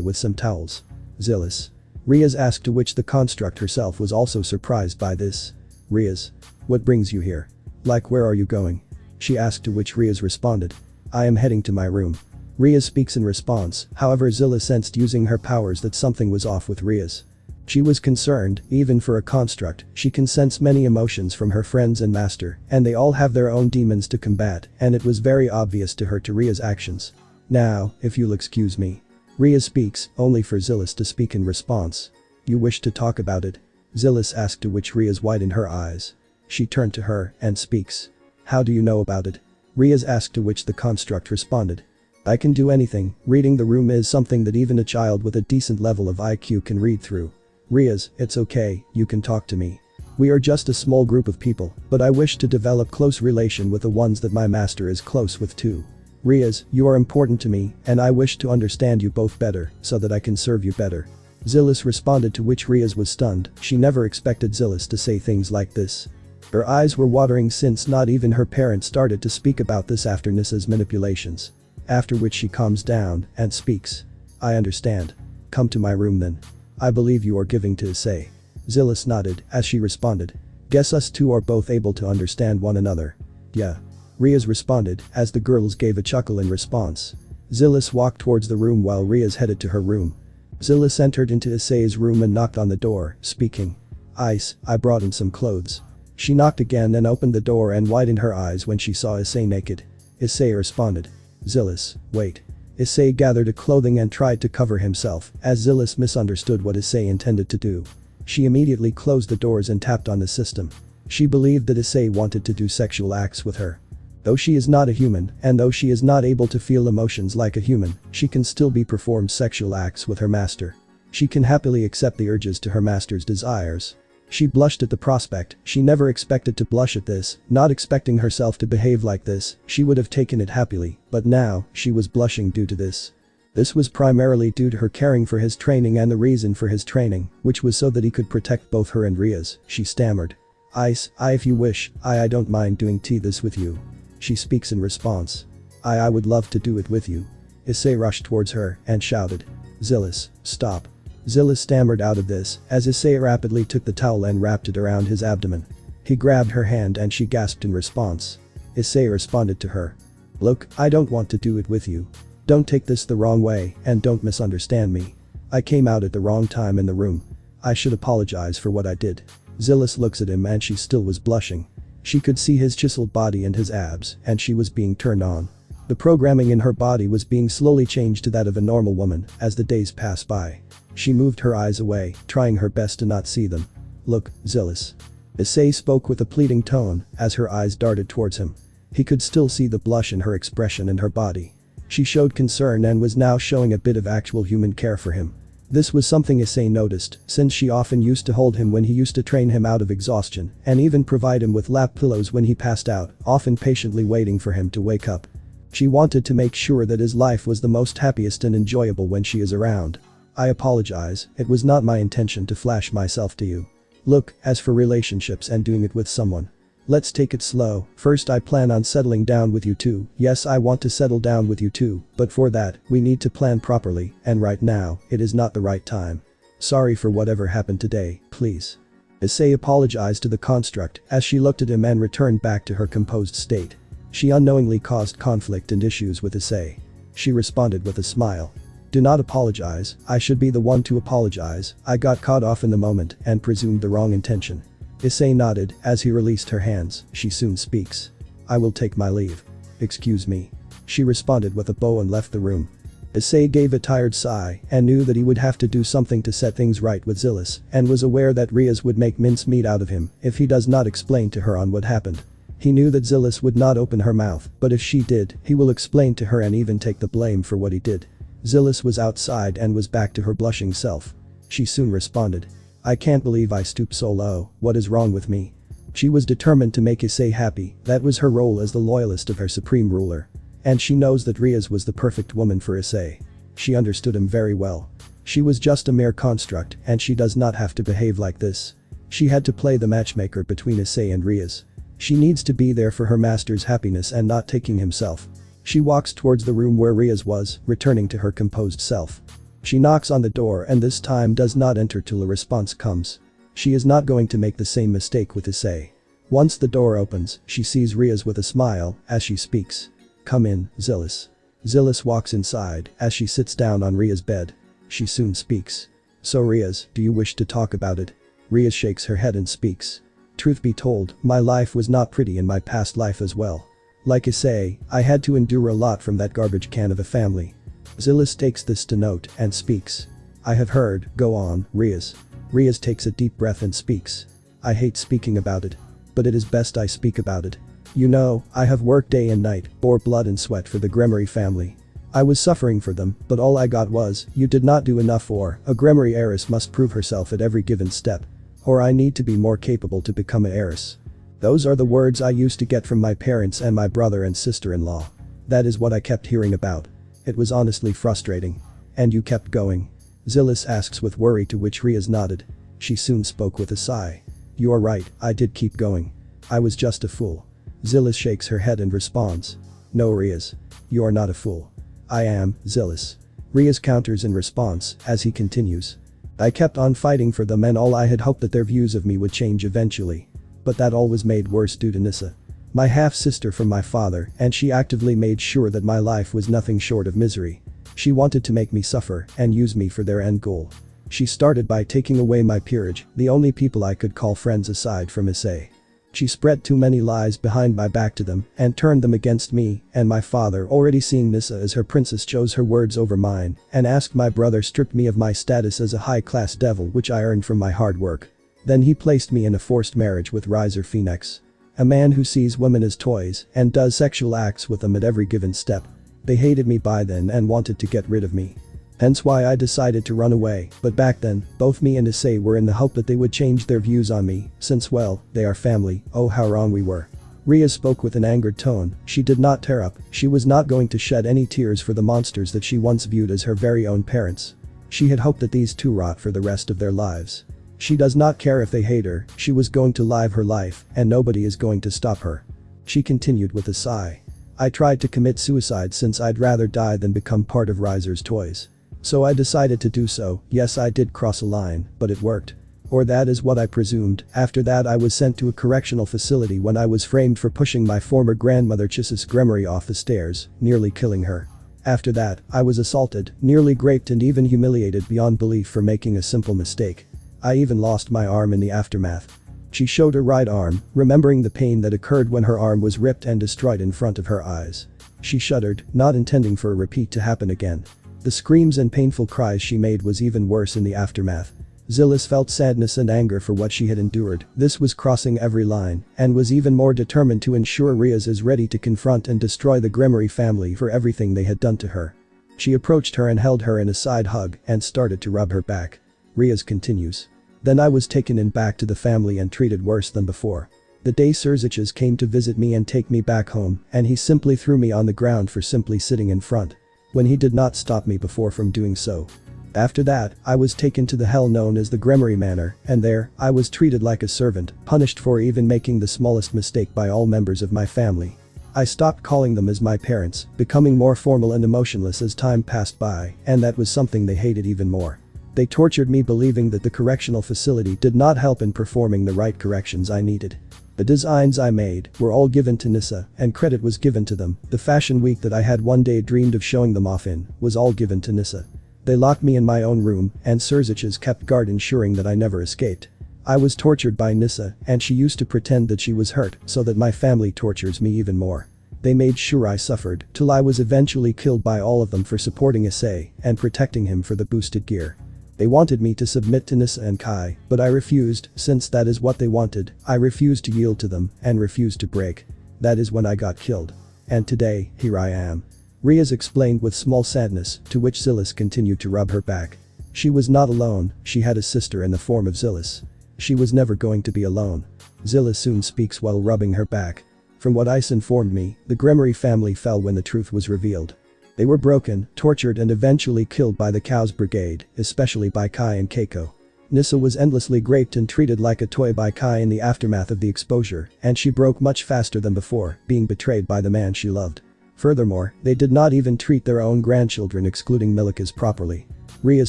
with some towels. "Zillis?" Riaz asked, to which the construct herself was also surprised by this. "Riaz? What brings you here? Like, where are you going?" she asked, to which Riaz responded. "I am heading to my room." Riaz speaks in response, however Zillis sensed using her powers that something was off with Riaz. She was concerned, even for a construct, she can sense many emotions from her friends and master, and they all have their own demons to combat, and it was very obvious to her to Ria's actions. "Now, if you'll excuse me." Riaz speaks, only for Zillis to speak in response. "You wish to talk about it?" Zillis asked, to which Riaz widened her eyes. She turned to her and speaks. "How do you know about it?" Riaz asked, to which the construct responded. "I can do anything, reading the room is something that even a child with a decent level of IQ can read through." "Riaz, it's okay, you can talk to me. We are just a small group of people, but I wish to develop close relation with the ones that my master is close with too. Riaz, you are important to me, and I wish to understand you both better, so that I can serve you better." Zillis responded, to which Riaz was stunned. She never expected Zillis to say things like this. Her eyes were watering since not even her parents started to speak about this after Nissa's manipulations. After which she calms down and speaks. I understand. Come to my room then. I believe you are giving to Issei. Zillis nodded as she responded. Guess us two are both able to understand one another. Yeah. Riaz responded as the girls gave a chuckle in response. Zillis walked towards the room while Riaz headed to her room. Zillis entered into Issei's room and knocked on the door, speaking. Ice, I brought in some clothes. She knocked again and opened the door and widened her eyes when she saw Issei naked. Issei responded. Zillis, wait. Issei gathered a clothing and tried to cover himself as Zillis misunderstood what Issei intended to do. She immediately closed the doors and tapped on the system. She believed that Issei wanted to do sexual acts with her. Though she is not a human, and though she is not able to feel emotions like a human, she can still perform sexual acts with her master. She can happily accept the urges to her master's desires. She blushed at the prospect. She never expected to blush at this, not expecting herself to behave like this, she would have taken it happily, but now, she was blushing due to this. This was primarily due to her caring for his training and the reason for his training, which was so that he could protect both her and Riaz. She stammered. Ice, if you wish, I don't mind doing this with you. She speaks in response. I would love to do it with you. Issei rushed towards her and shouted. Zillis, stop. Zillis stammered out of this as Issei rapidly took the towel and wrapped it around his abdomen. He grabbed her hand and she gasped in response. Issei responded to her. Look, I don't want to do it with you. Don't take this the wrong way and don't misunderstand me. I came out at the wrong time in the room. I should apologize for what I did. Zillis looks at him and she still was blushing. She could see his chiseled body and his abs and she was being turned on. The programming in her body was being slowly changed to that of a normal woman as the days passed by. She moved her eyes away, trying her best to not see them. Look, Zillis. Issei spoke with a pleading tone as her eyes darted towards him. He could still see the blush in her expression and her body. She showed concern and was now showing a bit of actual human care for him. This was something Issei noticed since she often used to hold him when he used to train him out of exhaustion and even provide him with lap pillows when he passed out, often patiently waiting for him to wake up. She wanted to make sure that his life was the most happiest and enjoyable when she is around. I apologize, it was not my intention to flash myself to you. Look, as for relationships and doing it with someone. Let's take it slow. First I plan on settling down with you too. Yes, I want to settle down with you too, but for that, we need to plan properly, and right now, it is not the right time. Sorry for whatever happened today, please. Issei apologized to the construct as she looked at him and returned back to her composed state. She unknowingly caused conflict and issues with Issei. She responded with a smile. Do not apologize, I should be the one to apologize, I got caught off in the moment and presumed the wrong intention. Issei nodded as he released her hands. She soon speaks. I will take my leave. Excuse me. She responded with a bow and left the room. Issei gave a tired sigh and knew that he would have to do something to set things right with Zillis and was aware that Riaz would make mincemeat out of him if he does not explain to her on what happened. He knew that Zillis would not open her mouth, but if she did, he will explain to her and even take the blame for what he did. Zillis was outside and was back to her blushing self. She soon responded. I can't believe I stooped so low, what is wrong with me? She was determined to make Issei happy, that was her role as the loyalist of her supreme ruler. And she knows that Riaz was the perfect woman for Issei. She understood him very well. She was just a mere construct and she does not have to behave like this. She had to play the matchmaker between Issei and Riaz. She needs to be there for her master's happiness and not taking himself. She walks towards the room where Riaz was, returning to her composed self. She knocks on the door and this time does not enter till a response comes. She is not going to make the same mistake with Issei. Once the door opens, she sees Riaz with a smile as she speaks. Come in, Zillis. Zillis walks inside as she sits down on Riaz's bed. She soon speaks. So Riaz, do you wish to talk about it? Riaz shakes her head and speaks. Truth be told, my life was not pretty in my past life as well. Like Issei, I had to endure a lot from that garbage can of a family. Zillis takes this to note and speaks. I have heard, go on, Riaz. Riaz takes a deep breath and speaks. I hate speaking about it. But it is best I speak about it. You know, I have worked day and night, bore blood and sweat for the Gremory family. I was suffering for them, but all I got was, you did not do enough or, a Gremory heiress must prove herself at every given step. Or I need to be more capable to become an heiress. Those are the words I used to get from my parents and my brother and sister-in-law. That is what I kept hearing about. It was honestly frustrating. And you kept going? Zillis asks with worry, to which Riaz nodded. She soon spoke with a sigh. You are right, I did keep going. I was just a fool. Zillis shakes her head and responds. No, Riaz. You are not a fool. I am, Zillis. Riaz counters in response as he continues. I kept on fighting for them and all I had hoped that their views of me would change eventually. But that all was made worse due to Nissa. My half-sister from my father, and she actively made sure that my life was nothing short of misery. She wanted to make me suffer and use me for their end goal. She started by taking away my peerage, the only people I could call friends aside from Issei. She spread too many lies behind my back to them and turned them against me, and my father, already seeing Nissa as her princess, chose her words over mine and asked my brother stripped me of my status as a high-class devil which I earned from my hard work. Then he placed me in a forced marriage with RageRevan, a man who sees women as toys and does sexual acts with them at every given step. They hated me by then and wanted to get rid of me. Hence why I decided to run away, but back then, both me and Issei were in the hope that they would change their views on me, since well, they are family. Oh, how wrong we were. Riaz spoke with an angered tone. She did not tear up, she was not going to shed any tears for the monsters that she once viewed as her very own parents. She had hoped that these two rot for the rest of their lives. She does not care if they hate her, she was going to live her life, and nobody is going to stop her. She continued with a sigh. I tried to commit suicide since I'd rather die than become part of Riser's toys. So I decided to do so. Yes, I did cross a line, but it worked. Or that is what I presumed. After that I was sent to a correctional facility when I was framed for pushing my former grandmother Chissus Gremory off the stairs, nearly killing her. After that, I was assaulted, nearly raped and even humiliated beyond belief for making a simple mistake. I even lost my arm in the aftermath. She showed her right arm, remembering the pain that occurred when her arm was ripped and destroyed in front of her eyes. She shuddered, not intending for a repeat to happen again. The screams and painful cries she made was even worse in the aftermath. Zillis felt sadness and anger for what she had endured. This was crossing every line, and was even more determined to ensure Riaz is ready to confront and destroy the Gremory family for everything they had done to her. She approached her and held her in a side hug and started to rub her back. Riaz continues. Then I was taken in back to the family and treated worse than before. The day Surziches came to visit me and take me back home, and he simply threw me on the ground for simply sitting in front. When he did not stop me before from doing so. After that, I was taken to the hell known as the Gremory Manor, and there, I was treated like a servant, punished for even making the smallest mistake by all members of my family. I stopped calling them as my parents, becoming more formal and emotionless as time passed by, and that was something they hated even more. They tortured me believing that the correctional facility did not help in performing the right corrections I needed. The designs I made were all given to Nissa, and credit was given to them. The fashion week that I had one day dreamed of showing them off in was all given to Nissa. They locked me in my own room, and Surziches kept guard ensuring that I never escaped. I was tortured by Nissa, and she used to pretend that she was hurt so that my family tortures me even more. They made sure I suffered till I was eventually killed by all of them for supporting Issei and protecting him for the boosted gear. They wanted me to submit to Nissa and Kai, but I refused, since that is what they wanted. I refused to yield to them and refused to break. That is when I got killed. And today, here I am. Riaz explained with small sadness, to which Zillis continued to rub her back. She was not alone, she had a sister in the form of Zillis. She was never going to be alone. Zillis soon speaks while rubbing her back. From what Ice informed me, the Gremory family fell when the truth was revealed. They were broken, tortured and eventually killed by the Cows Brigade, especially by Kai and Keiko. Nissa was endlessly raped and treated like a toy by Kai in the aftermath of the exposure, and she broke much faster than before, being betrayed by the man she loved. Furthermore, they did not even treat their own grandchildren excluding Milikas properly. Riaz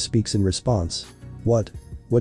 speaks in response. What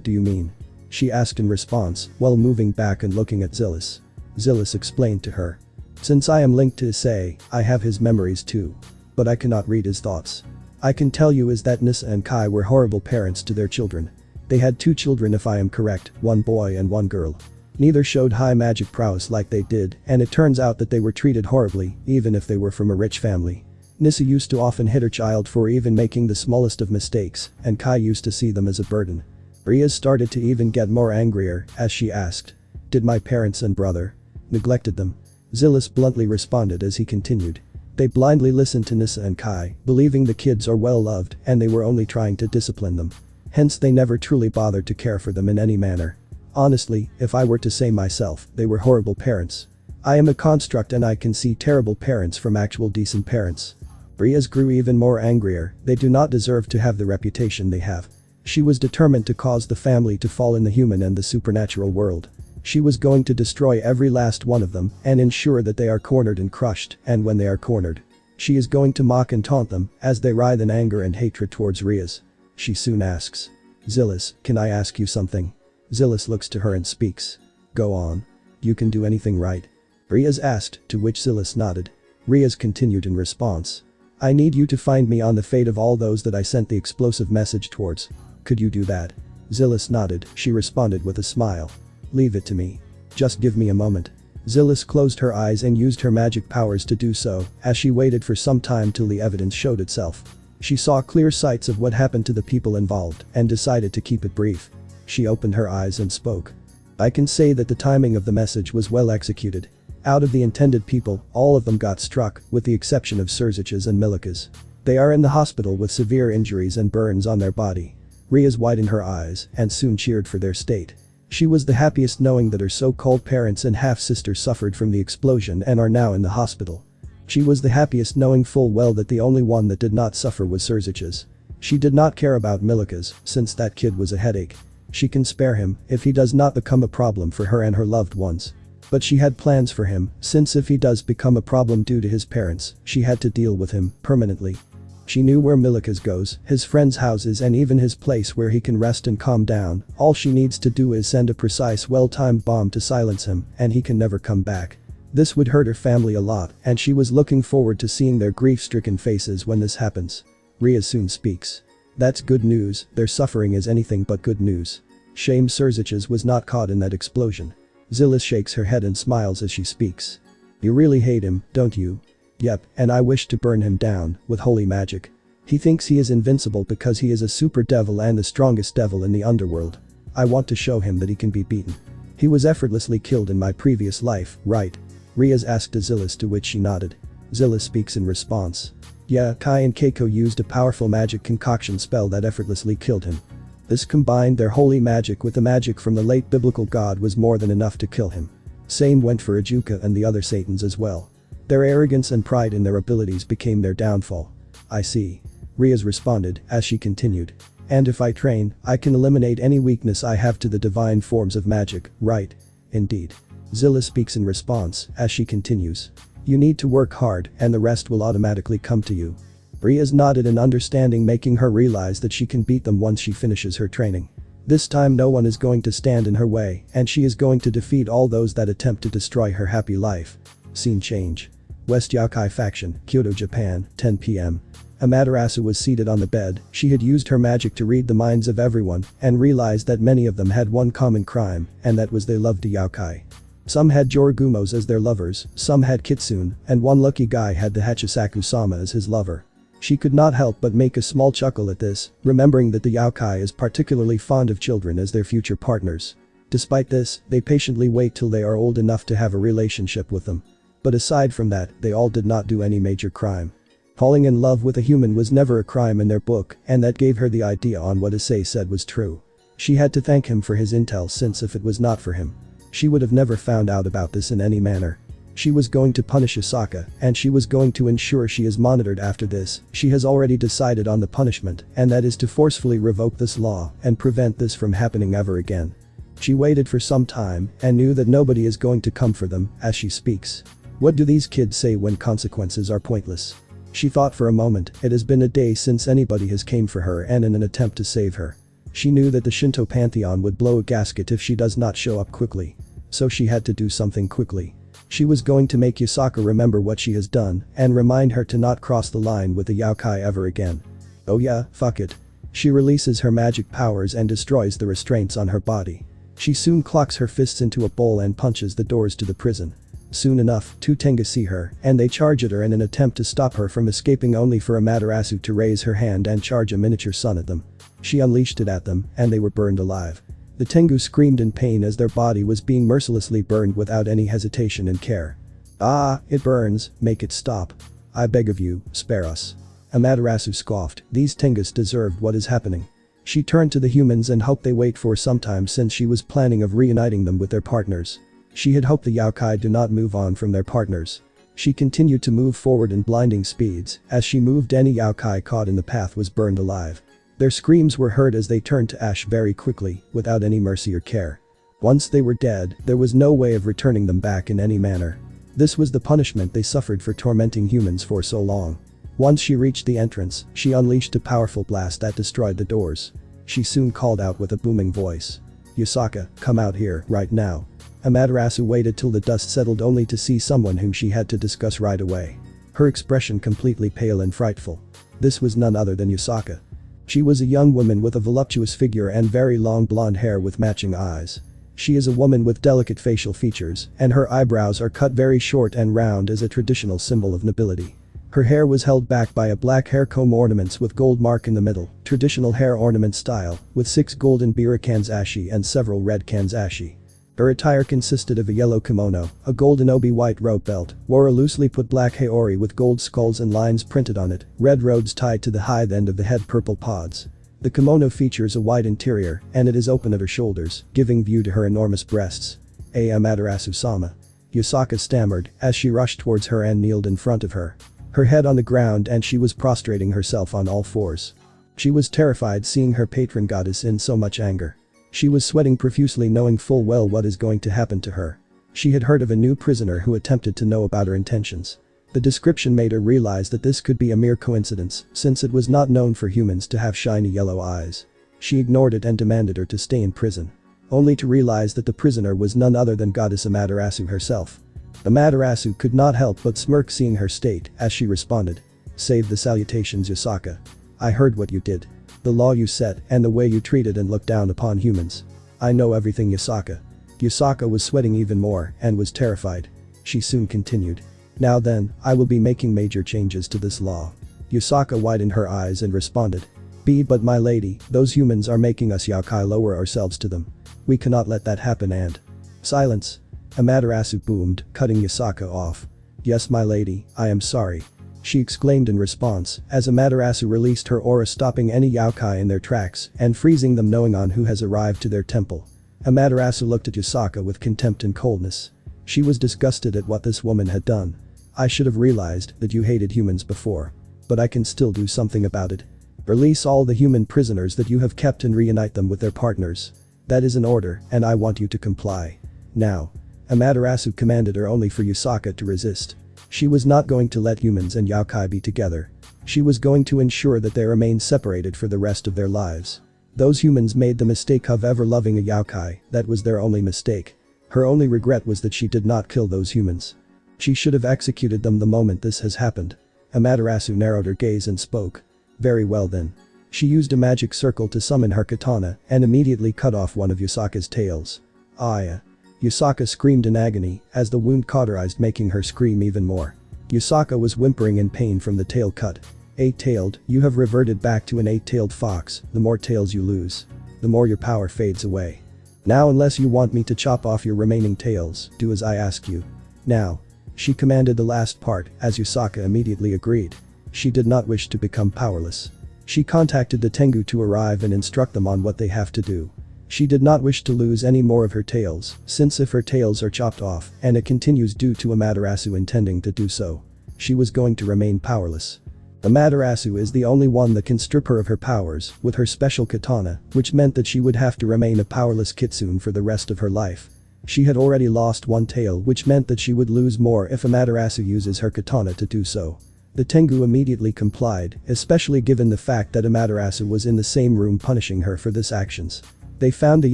do you mean? She asked in response, while moving back and looking at Zillis. Zillis explained to her. Since I am linked to Issei, I have his memories too. But I cannot read his thoughts. I can tell you is that Nissa and Kai were horrible parents to their children. They had 2 children if I am correct, 1 boy and 1 girl. Neither showed high magic prowess like they did, and it turns out that they were treated horribly, even if they were from a rich family. Nissa used to often hit her child for even making the smallest of mistakes, and Kai used to see them as a burden. Riaz started to even get more angrier as she asked. Did my parents and brother neglected them? Zillis bluntly responded as he continued. They blindly listened to Nissa and Kai, believing the kids are well loved and they were only trying to discipline them. Hence they never truly bothered to care for them in any manner. Honestly, if I were to say myself, they were horrible parents. I am a construct and I can see terrible parents from actual decent parents. Riaz grew even more angrier. They do not deserve to have the reputation they have. She was determined to cause the family to fall in the human and the supernatural world. She was going to destroy every last one of them and ensure that they are cornered and crushed, and when they are cornered, she is going to mock and taunt them as they writhe in anger and hatred towards Riaz. She soon asks, "Zillis, can I ask you something?" Zillis looks to her and speaks. "Go on. You can do anything, right?" Riaz asked, to which Zillis nodded. Riaz continued in response. "I need you to find me on the fate of all those that I sent the explosive message towards. Could you do that?" Zillis nodded. She responded with a smile. "Leave it to me. Just give me a moment." Zillis closed her eyes and used her magic powers to do so, as she waited for some time till the evidence showed itself. She saw clear sights of what happened to the people involved and decided to keep it brief. She opened her eyes and spoke. "I can say that the timing of the message was well executed. Out of the intended people, all of them got struck, with the exception of Surzich's and Milika's. They are in the hospital with severe injuries and burns on their body." Riaz widened her eyes and soon cheered for their state. She was the happiest knowing that her so-called parents and half-sister suffered from the explosion and are now in the hospital. She was the happiest knowing full well that the only one that did not suffer was Surzich's. She did not care about Milika's, since that kid was a headache. She can spare him if he does not become a problem for her and her loved ones. But she had plans for him, since if he does become a problem due to his parents, she had to deal with him permanently. She knew where Milika's goes, his friends' houses and even his place where he can rest and calm down. All she needs to do is send a precise well-timed bomb to silence him and he can never come back. This would hurt her family a lot and she was looking forward to seeing their grief-stricken faces when this happens. Riaz soon speaks. "That's good news, their suffering is anything but good news. Shame Surzich's was not caught in that explosion." Zillis shakes her head and smiles as she speaks. "You really hate him, don't you?" "Yep, and I wish to burn him down with holy magic. He thinks he is invincible because he is a super devil and the strongest devil in the underworld. I want to show him that he can be beaten. He was effortlessly killed in my previous life, right?" Riaz asked Zillis, to which she nodded. Zillis speaks in response. "Yeah, Kai and Keiko used a powerful magic concoction spell that effortlessly killed him. This combined their holy magic with the magic from the late biblical god was more than enough to kill him. Same went for Ajuka and the other Satans as well. Their arrogance and pride in their abilities became their downfall." "I see." Riaz responded as she continued. "And if I train, I can eliminate any weakness I have to the divine forms of magic, right?" "Indeed." Zillis speaks in response as she continues. "You need to work hard and the rest will automatically come to you." Riaz nodded in understanding, making her realize that she can beat them once she finishes her training. This time no one is going to stand in her way and she is going to defeat all those that attempt to destroy her happy life. Scene change. West Yakai Faction, Kyoto, Japan, 10 p.m. Amaterasu was seated on the bed. She had used her magic to read the minds of everyone and realized that many of them had one common crime, and that was they loved yakai. Some had Jorigumos as their lovers, some had Kitsune, and one lucky guy had the Hachisaku-sama as his lover. She could not help but make a small chuckle at this, remembering that the yakai is particularly fond of children as their future partners. Despite this, they patiently wait till they are old enough to have a relationship with them. But aside from that, they all did not do any major crime. Falling in love with a human was never a crime in their book, and that gave her the idea on what Issei said was true. She had to thank him for his intel, since if it was not for him, she would have never found out about this in any manner. She was going to punish Asaka, and she was going to ensure she is monitored after this. She has already decided on the punishment, and that is to forcefully revoke this law and prevent this from happening ever again. She waited for some time and knew that nobody is going to come for them as she speaks. What do these kids say when consequences are pointless? She thought for a moment. It has been a day since anybody has came for her and in an attempt to save her. She knew that the Shinto pantheon would blow a gasket if she does not show up quickly. So she had to do something quickly. She was going to make Yusaka remember what she has done and remind her to not cross the line with the yakai ever again. Oh yeah, fuck it. She releases her magic powers and destroys the restraints on her body. She soon clocks her fists into a bowl and punches the doors to the prison. Soon enough, two Tenga see her and they charge at her in an attempt to stop her from escaping, only for Amaterasu to raise her hand and charge a miniature sun at them. She unleashed it at them and they were burned alive. The Tengu screamed in pain as their body was being mercilessly burned without any hesitation and care. "Ah, it burns, make it stop. I beg of you, spare us." Amaterasu scoffed. These Tengus deserved what is happening. She turned to the humans and hoped they wait for some time, since she was planning of reuniting them with their partners. She had hoped the yakai do not move on from their partners. She continued to move forward in blinding speeds. As she moved, any yakai caught in the path was burned alive. Their screams were heard as they turned to ash very quickly, without any mercy or care. Once they were dead, there was no way of returning them back in any manner. This was the punishment they suffered for tormenting humans for so long. Once she reached the entrance, she unleashed a powerful blast that destroyed the doors. She soon called out with a booming voice. "Yusaka, come out here, right now." Amaterasu waited till the dust settled only to see someone whom she had to discuss right away. Her expression completely pale and frightful. This was none other than Yusaka. She was a young woman with a voluptuous figure and very long blonde hair with matching eyes. She is a woman with delicate facial features, and her eyebrows are cut very short and round as a traditional symbol of nobility. Her hair was held back by a black hair comb ornaments with gold mark in the middle, traditional hair ornament style, with 6 golden bira kanzashi and several red kanzashi. Her attire consisted of a yellow kimono, a golden obi white rope belt, wore a loosely put black haori with gold skulls and lines printed on it, red robes tied to the high end of the head purple pods. The kimono features a white interior, and it is open at her shoulders, giving view to her enormous breasts. Amaterasu-sama. Yusaka stammered, as she rushed towards her and kneeled in front of her. Her head on the ground and she was prostrating herself on all fours. She was terrified seeing her patron goddess in so much anger. She was sweating profusely knowing full well what is going to happen to her. She had heard of a new prisoner who attempted to know about her intentions. The description made her realize that this could be a mere coincidence, since it was not known for humans to have shiny yellow eyes. She ignored it and demanded her to stay in prison. Only to realize that the prisoner was none other than goddess Amaterasu herself. Amaterasu could not help but smirk seeing her state as she responded. "Save the salutations, Yusaka. I heard what you did. The law you set and the way you treated and looked down upon humans. I know everything, Yusaka." Yusaka was sweating even more and was terrified. She soon continued. "Now then, I will be making major changes to this law." Yusaka widened her eyes and responded. But my lady, those humans are making us yakai lower ourselves to them. We cannot let that happen and..." "Silence." Amaterasu boomed, cutting Yusaka off. "Yes, my lady, I am sorry," she exclaimed in response, as Amaterasu released her aura, stopping any yakai in their tracks and freezing them knowing on who has arrived to their temple. Amaterasu looked at Yusaka with contempt and coldness. She was disgusted at what this woman had done. "I should have realized that you hated humans before. But I can still do something about it. Release all the human prisoners that you have kept and reunite them with their partners. That is an order, and I want you to comply. Now." Amaterasu commanded her only for Yusaka to resist. She was not going to let humans and yakai be together. She was going to ensure that they remain separated for the rest of their lives. Those humans made the mistake of ever loving a yakai, that was their only mistake. Her only regret was that she did not kill those humans. She should have executed them the moment this has happened. Amaterasu narrowed her gaze and spoke. "Very well then." She used a magic circle to summon her katana and immediately cut off one of Yusaka's tails. "Aya." Yusaka screamed in agony as the wound cauterized, making her scream even more. Yusaka was whimpering in pain from the tail cut. "Eight-tailed, you have reverted back to an 8-tailed fox. The more tails you lose, the more your power fades away. Now, unless you want me to chop off your remaining tails, do as I ask you. Now." She commanded the last part, as Yusaka immediately agreed. She did not wish to become powerless. She contacted the Tengu to arrive and instruct them on what they have to do. She did not wish to lose any more of her tails, since if her tails are chopped off, and it continues due to Amaterasu intending to do so, she was going to remain powerless. Amaterasu is the only one that can strip her of her powers with her special katana, which meant that she would have to remain a powerless kitsune for the rest of her life. She had already lost one tail, which meant that she would lose more if Amaterasu uses her katana to do so. The Tengu immediately complied, especially given the fact that Amaterasu was in the same room punishing her for this actions. They found the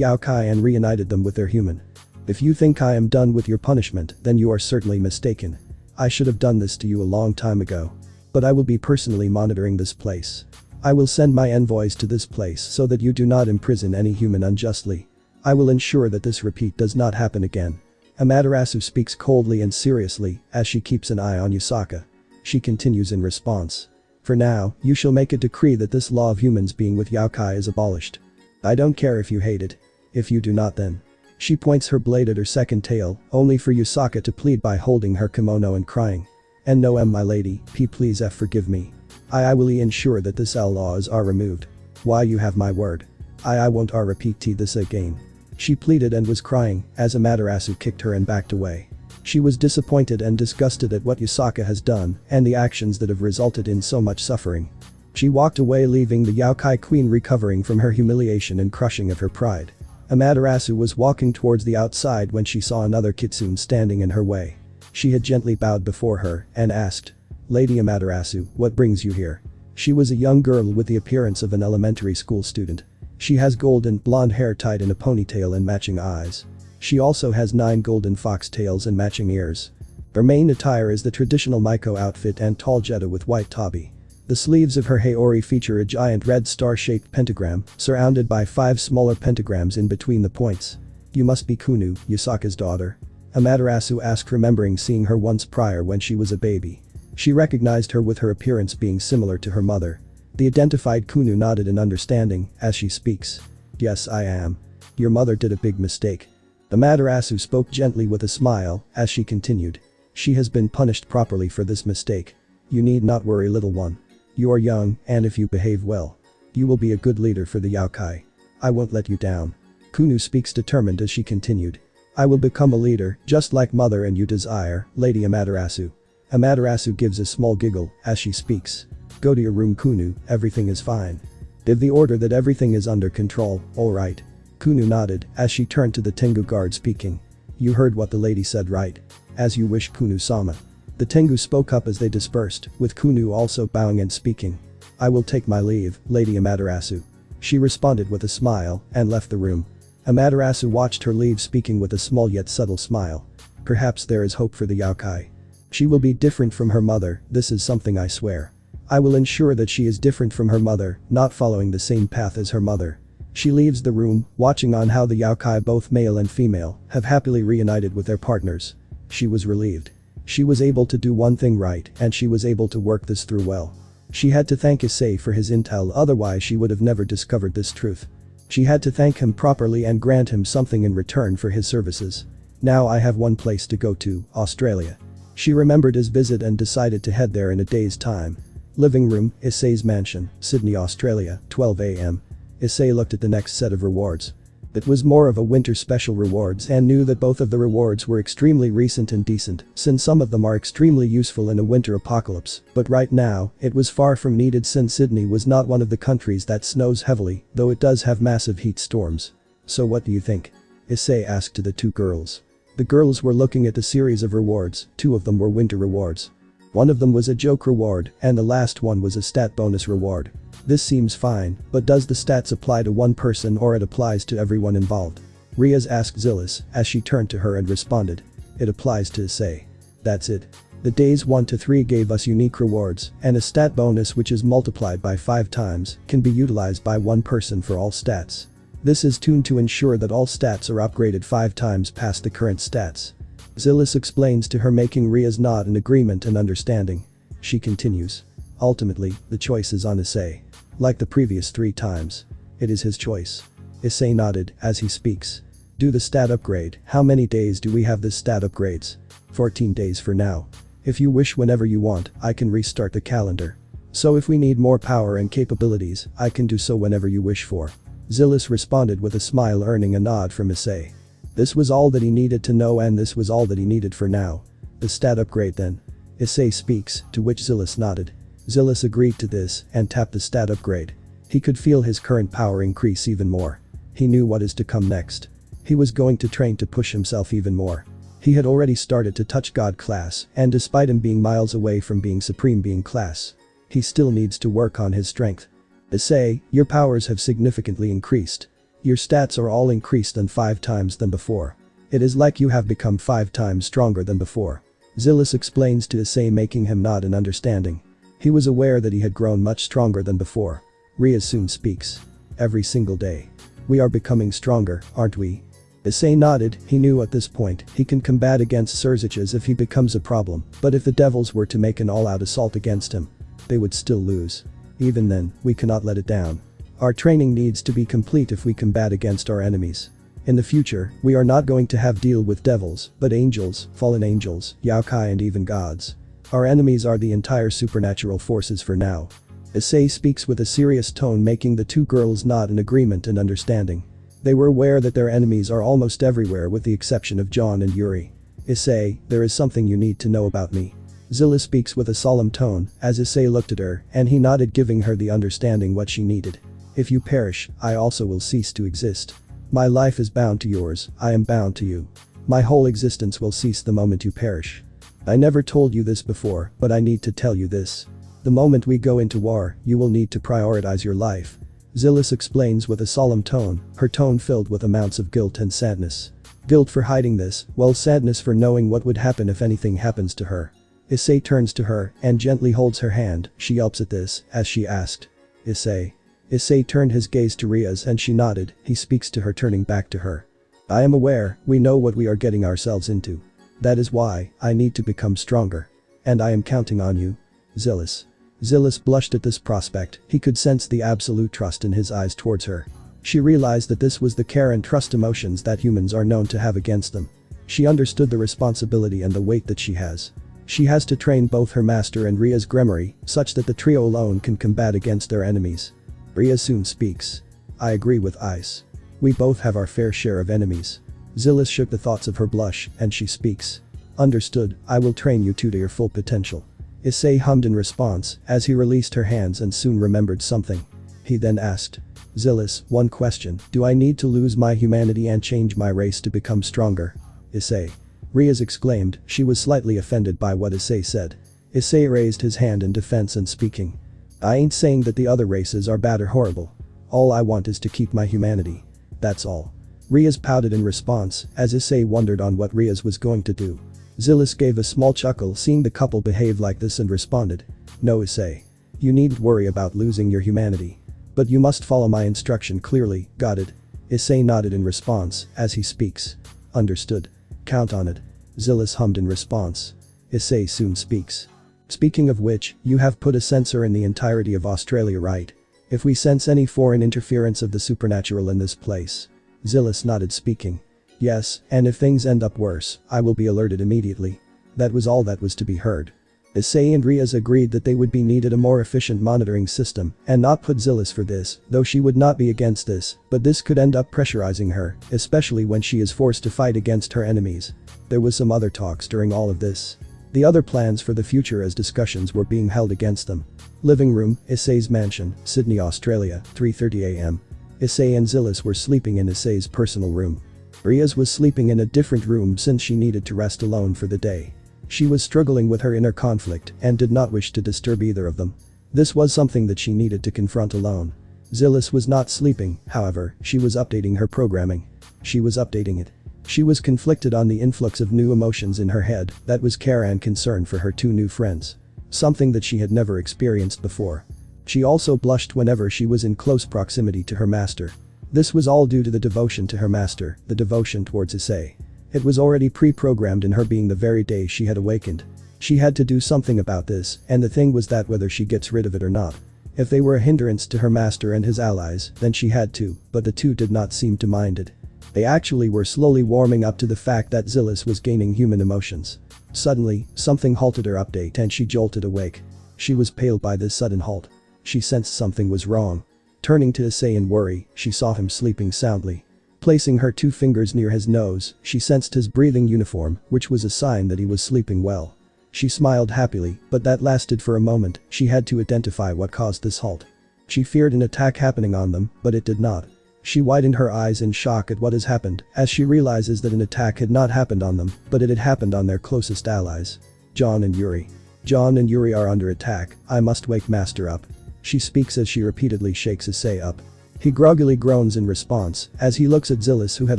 yakai and reunited them with their human. "If you think I am done with your punishment, then you are certainly mistaken. I should have done this to you a long time ago. But I will be personally monitoring this place. I will send my envoys to this place so that you do not imprison any human unjustly. I will ensure that this repeat does not happen again." Amaterasu speaks coldly and seriously as she keeps an eye on Yusaka. She continues in response. "For now, you shall make a decree that this law of humans being with yakai is abolished. I don't care if you hate it. If you do not, then..." She points her blade at her second tail, only for Yusaka to plead by holding her kimono and crying. "And no, my lady, please forgive me. I will ensure that this laws are removed. Why, you have my word. I won't repeat this again." She pleaded and was crying as Amaterasu kicked her and backed away. She was disappointed and disgusted at what Yusaka has done and the actions that have resulted in so much suffering. She walked away, leaving the yakai queen recovering from her humiliation and crushing of her pride. Amaterasu was walking towards the outside when she saw another kitsune standing in her way. She had gently bowed before her and asked, "Lady Amaterasu, what brings you here?" She was a young girl with the appearance of an elementary school student. She has golden blonde hair tied in a ponytail and matching eyes. She also has 9 golden foxtails and matching ears. Her main attire is the traditional Maiko outfit and tall jetta with white tabi. The sleeves of her haori feature a giant red star-shaped pentagram, surrounded by 5 smaller pentagrams in between the points. "You must be Kunu, Yusaka's daughter?" Amaterasu asked, remembering seeing her once prior when she was a baby. She recognized her with her appearance being similar to her mother. The identified Kunu nodded in understanding as she speaks. "Yes, I am. Your mother did a big mistake." Amaterasu spoke gently with a smile as she continued. "She has been punished properly for this mistake. You need not worry, little one. You are young, and if you behave well, you will be a good leader for the Yokai. I won't let you down." Kunu speaks determined as she continued. "I will become a leader, just like mother and you desire, Lady Amaterasu." Amaterasu gives a small giggle as she speaks. "Go to your room, Kunu, everything is fine." "Give the order that everything is under control, alright?" Kunu nodded as she turned to the Tengu guard, speaking. "You heard what the lady said, right?" "As you wish, Kunu-sama." The Tengu spoke up as they dispersed, with Kunu also bowing and speaking. "I will take my leave, Lady Amaterasu." She responded with a smile and left the room. Amaterasu watched her leave, speaking with a small yet subtle smile. "Perhaps there is hope for the Yokai. She will be different from her mother, this is something I swear. I will ensure that she is different from her mother, not following the same path as her mother." She leaves the room, watching on how the Yokai, both male and female, have happily reunited with their partners. She was relieved. She was able to do one thing right, and she was able to work this through well. She had to thank Issei for his intel, otherwise she would have never discovered this truth. She had to thank him properly and grant him something in return for his services. "Now I have one place to go to, Australia." She remembered his visit and decided to head there in a day's time. Living room, Issei's mansion, Sydney, Australia, 12 a.m. Issei looked at the next set of rewards. It was more of a winter special rewards and knew that both of the rewards were extremely recent and decent, since some of them are extremely useful in a winter apocalypse, but right now, it was far from needed since Sydney was not one of the countries that snows heavily, though it does have massive heat storms. "So what do you think?" Issei asked to the 2 girls. The girls were looking at the series of rewards, 2 of them were winter rewards. One of them was a joke reward, and the last one was a stat bonus reward. "This seems fine, but does the stats apply to one person or it applies to everyone involved?" Riaz asked Zillis as she turned to her and responded. "It applies to Issei. That's it. The days 1 to 3 gave us unique rewards, and a stat bonus which is multiplied by 5 times can be utilized by one person for all stats. This is tuned to ensure that all stats are upgraded 5 times past the current stats." Zillis explains to her, making Riaz nod in agreement and understanding. She continues. "Ultimately, the choice is on Issei. Like the previous 3 times. It is his choice." Issei nodded as he speaks. "Do the stat upgrade. How many days do we have this stat upgrades?" 14 days for now. If you wish, whenever you want, I can restart the calendar. So if we need more power and capabilities, I can do so whenever you wish for." Zillis responded with a smile, earning a nod from Issei. This was all that he needed to know, and this was all that he needed for now. "The stat upgrade then?" Issei speaks, to which Zillis nodded. Zillis agreed to this and tapped the stat upgrade. He could feel his current power increase even more. He knew what is to come next. He was going to train to push himself even more. He had already started to touch God class, and despite him being miles away from being Supreme Being class, he still needs to work on his strength. "Issei, your powers have significantly increased. Your stats are all increased than 5 times than before. It is like you have become 5 times stronger than before." Zillis explains to Issei, making him nod in understanding. He was aware that he had grown much stronger than before. Riaz soon speaks. "Every single day. We are becoming stronger, aren't we?" Issei nodded. He knew at this point he can combat against Surziches if he becomes a problem, but if the devils were to make an all-out assault against him, they would still lose. Even then, we cannot let it down. Our training needs to be complete if we combat against our enemies. In the future, we are not going to have deal with devils, but angels, fallen angels, Yokai and even gods. Our enemies are the entire supernatural forces for now. Issei speaks with a serious tone, making the 2 girls nod in agreement and understanding. They were aware that their enemies are almost everywhere with the exception of John and Yuri. "Issei, there is something you need to know about me." Zillis speaks with a solemn tone as Issei looked at her, and he nodded, giving her the understanding what she needed. "If you perish, I also will cease to exist." My life is bound to yours, I am bound to you. My whole existence will cease the moment you perish. I never told you this before, but I need to tell you this. The moment we go into war, you will need to prioritize your life. Zillis explains with a solemn tone, her tone filled with amounts of guilt and sadness. Guilt for hiding this, while sadness for knowing what would happen if anything happens to her. Issei turns to her and gently holds her hand. She yelps at this as she asked. Issei. Issei turned his gaze to Ria's and she nodded. He speaks to her, turning back to her. I am aware, we know what we are getting ourselves into. That is why I need to become stronger. And I am counting on you. Zillis. Zillis blushed at this prospect. He could sense the absolute trust in his eyes towards her. She realized that this was the care and trust emotions that humans are known to have against them. She understood the responsibility and the weight that she has. She has to train both her master and Ria's Gremory, such that the trio alone can combat against their enemies. Ria soon speaks. I agree with Ice. We both have our fair share of enemies. Zillis shook the thoughts of her blush, and she speaks. Understood, I will train you two to your full potential. Issei hummed in response, as he released her hands and soon remembered something. He then asked. Zillis, one question, do I need to lose my humanity and change my race to become stronger? Issei. Ria's exclaimed, she was slightly offended by what Issei said. Issei raised his hand in defense and speaking. I ain't saying that the other races are bad or horrible. All I want is to keep my humanity. That's all. Ria's pouted in response, as Issei wondered on what Ria's was going to do. Zillis gave a small chuckle seeing the couple behave like this and responded. No, Issei. You needn't worry about losing your humanity. But you must follow my instruction clearly, got it? Issei nodded in response, as he speaks. Understood. Count on it. Zillis hummed in response. Issei soon speaks. Speaking of which, you have put a sensor in the entirety of Australia, right? If we sense any foreign interference of the supernatural in this place. Zillis nodded, speaking. Yes, and if things end up worse, I will be alerted immediately. That was all that was to be heard. Issei and Riaz agreed that they would be needed a more efficient monitoring system and not put Zillis for this, though she would not be against this, but this could end up pressurizing her, especially when she is forced to fight against her enemies. There was some other talks during all of this. The other plans for the future as discussions were being held against them. Living room, Issei's mansion, Sydney, Australia, 3:30 am. Issei and Zillis were sleeping in Issei's personal room. Riaz was sleeping in a different room since she needed to rest alone for the day. She was struggling with her inner conflict and did not wish to disturb either of them. This was something that she needed to confront alone. Zillis was not sleeping, however, she was updating her programming. She was updating it. She was conflicted on the influx of new emotions in her head that was care and concern for her two new friends. Something that she had never experienced before. She also blushed whenever she was in close proximity to her master. This was all due to the devotion to her master, the devotion towards Issei. It was already pre-programmed in her being the very day she had awakened. She had to do something about this, and the thing was that whether she gets rid of it or not. If they were a hindrance to her master and his allies, then she had to, but the two did not seem to mind it. They actually were slowly warming up to the fact that Zillis was gaining human emotions. Suddenly, something halted her update and she jolted awake. She was pale by this sudden halt. She sensed something was wrong. Turning to Issei in worry, she saw him sleeping soundly. Placing her two fingers near his nose, she sensed his breathing uniform, which was a sign that he was sleeping well. She smiled happily, but that lasted for a moment. She had to identify what caused this halt. She feared an attack happening on them, but it did not. She widened her eyes in shock at what has happened, as she realizes that an attack had not happened on them, but it had happened on their closest allies. John and Yuri. John and Yuri are under attack, I must wake Master up. She speaks as she repeatedly shakes Issei up. He groggily groans in response, as he looks at Zillis, who had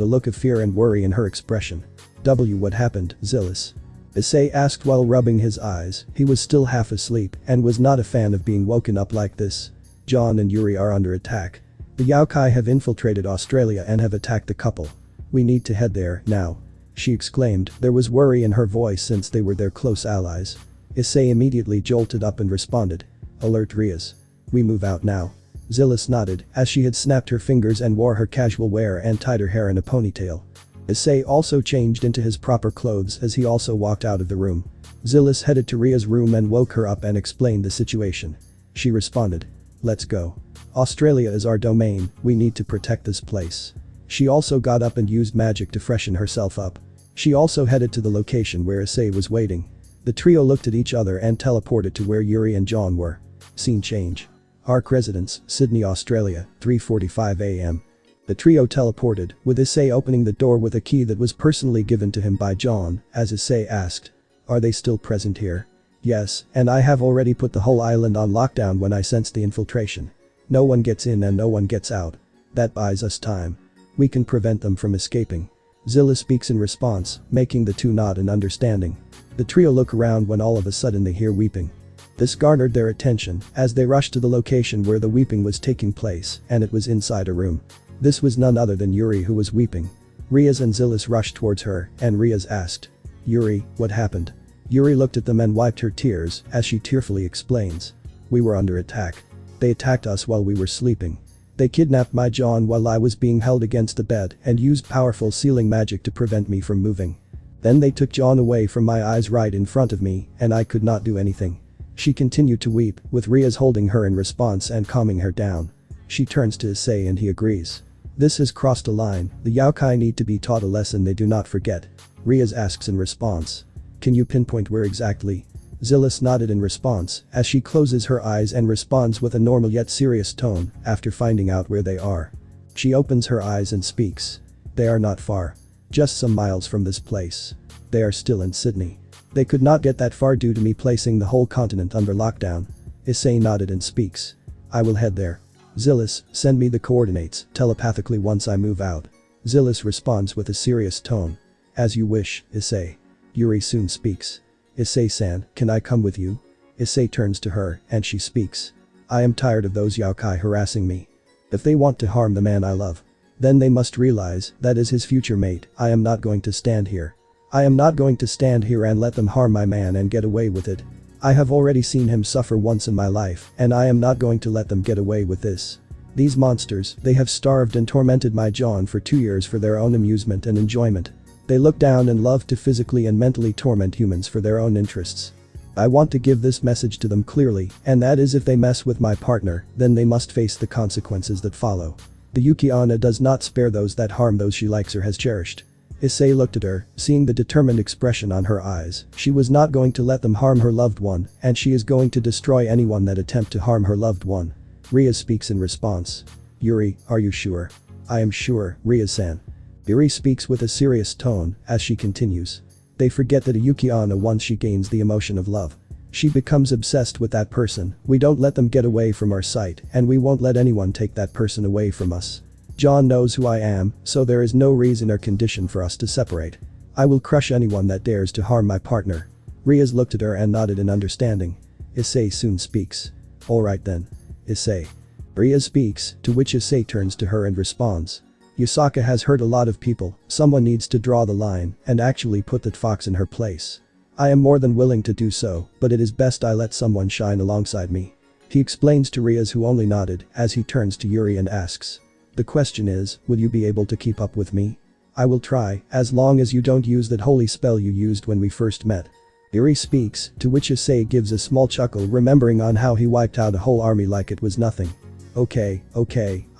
a look of fear and worry in her expression. What happened, Zillis? Issei asked while rubbing his eyes. He was still half asleep and was not a fan of being woken up like this. John and Yuri are under attack. The Yaokai have infiltrated Australia and have attacked the couple. We need to head there, now. She exclaimed. There was worry in her voice since they were their close allies. Issei immediately jolted up and responded. Alert Riaz. We move out now. Zillis nodded, as she had snapped her fingers and wore her casual wear and tied her hair in a ponytail. Issei also changed into his proper clothes as he also walked out of the room. Zillis headed to Ria's room and woke her up and explained the situation. She responded. Let's go. Australia is our domain, we need to protect this place. She also got up and used magic to freshen herself up. She also headed to the location where Issei was waiting. The trio looked at each other and teleported to where Yuri and John were. Scene change. Ark Residence, Sydney, Australia, 3:45 am. The trio teleported, with Issei opening the door with a key that was personally given to him by John, as Issei asked. Are they still present here? Yes, and I have already put the whole island on lockdown when I sensed the infiltration. No one gets in and no one gets out. That buys us time. We can prevent them from escaping. Zilla speaks in response, making the two nod in understanding. The trio look around when all of a sudden they hear weeping. This garnered their attention as they rushed to the location where the weeping was taking place, and it was inside a room. This was none other than Yuri who was weeping. Riaz and Zillis rushed towards her, and Riaz asked, "Yuri, what happened?" Yuri looked at them and wiped her tears as she tearfully explains. "We were under attack. They attacked us while we were sleeping. They kidnapped my John while I was being held against the bed and used powerful sealing magic to prevent me from moving. Then they took John away from my eyes right in front of me and I could not do anything." She continued to weep, with Riaz holding her in response and calming her down. She turns to Issei and he agrees. This has crossed a line, the Yaokai need to be taught a lesson they do not forget. Riaz asks in response. "Can you pinpoint where exactly?" Zillis nodded in response as she closes her eyes and responds with a normal yet serious tone after finding out where they are. She opens her eyes and speaks. "They are not far. Just some miles from this place. They are still in Sydney. They could not get that far due to me placing the whole continent under lockdown." Issei nodded and speaks. "I will head there. Zillis, send me the coordinates telepathically once I move out." Zillis responds with a serious tone. "As you wish, Issei." Yuri soon speaks. "Issei-san, can I come with you?" Issei turns to her and she speaks. "I am tired of those Yaokai harassing me. If they want to harm the man I love, then they must realize that as his future mate, I am not going to stand here. I am not going to stand here and let them harm my man and get away with it. I have already seen him suffer once in my life and I am not going to let them get away with this. These monsters, they have starved and tormented my John for 2 years for their own amusement and enjoyment. They look down and love to physically and mentally torment humans for their own interests. I want to give this message to them clearly, and that is if they mess with my partner, then they must face the consequences that follow. The Yuki-onna does not spare those that harm those she likes or has cherished." Issei looked at her, seeing the determined expression on her eyes. She was not going to let them harm her loved one, and she is going to destroy anyone that attempt to harm her loved one. Riaz speaks in response. "Yuri, are you sure?" "I am sure, Riaz-san." Yuri speaks with a serious tone as she continues. "They forget that a Yuki-onna once she gains the emotion of love, she becomes obsessed with that person. We don't let them get away from our sight and we won't let anyone take that person away from us. John knows who I am, so there is no reason or condition for us to separate. I will crush anyone that dares to harm my partner." Riaz looked at her and nodded in understanding. Issei soon speaks. "Alright then. Issei." Riaz speaks, to which Issei turns to her and responds. "Yusaka has hurt a lot of people, someone needs to draw the line and actually put that fox in her place. I am more than willing to do so, but it is best I let someone shine alongside me." He explains to Riaz, who only nodded, as he turns to Yuri and asks. "The question is, will you be able to keep up with me?" "I will try, as long as you don't use that holy spell you used when we first met." Yuri speaks, to which Issei gives a small chuckle, remembering on how he wiped out a whole army like it was nothing. Okay,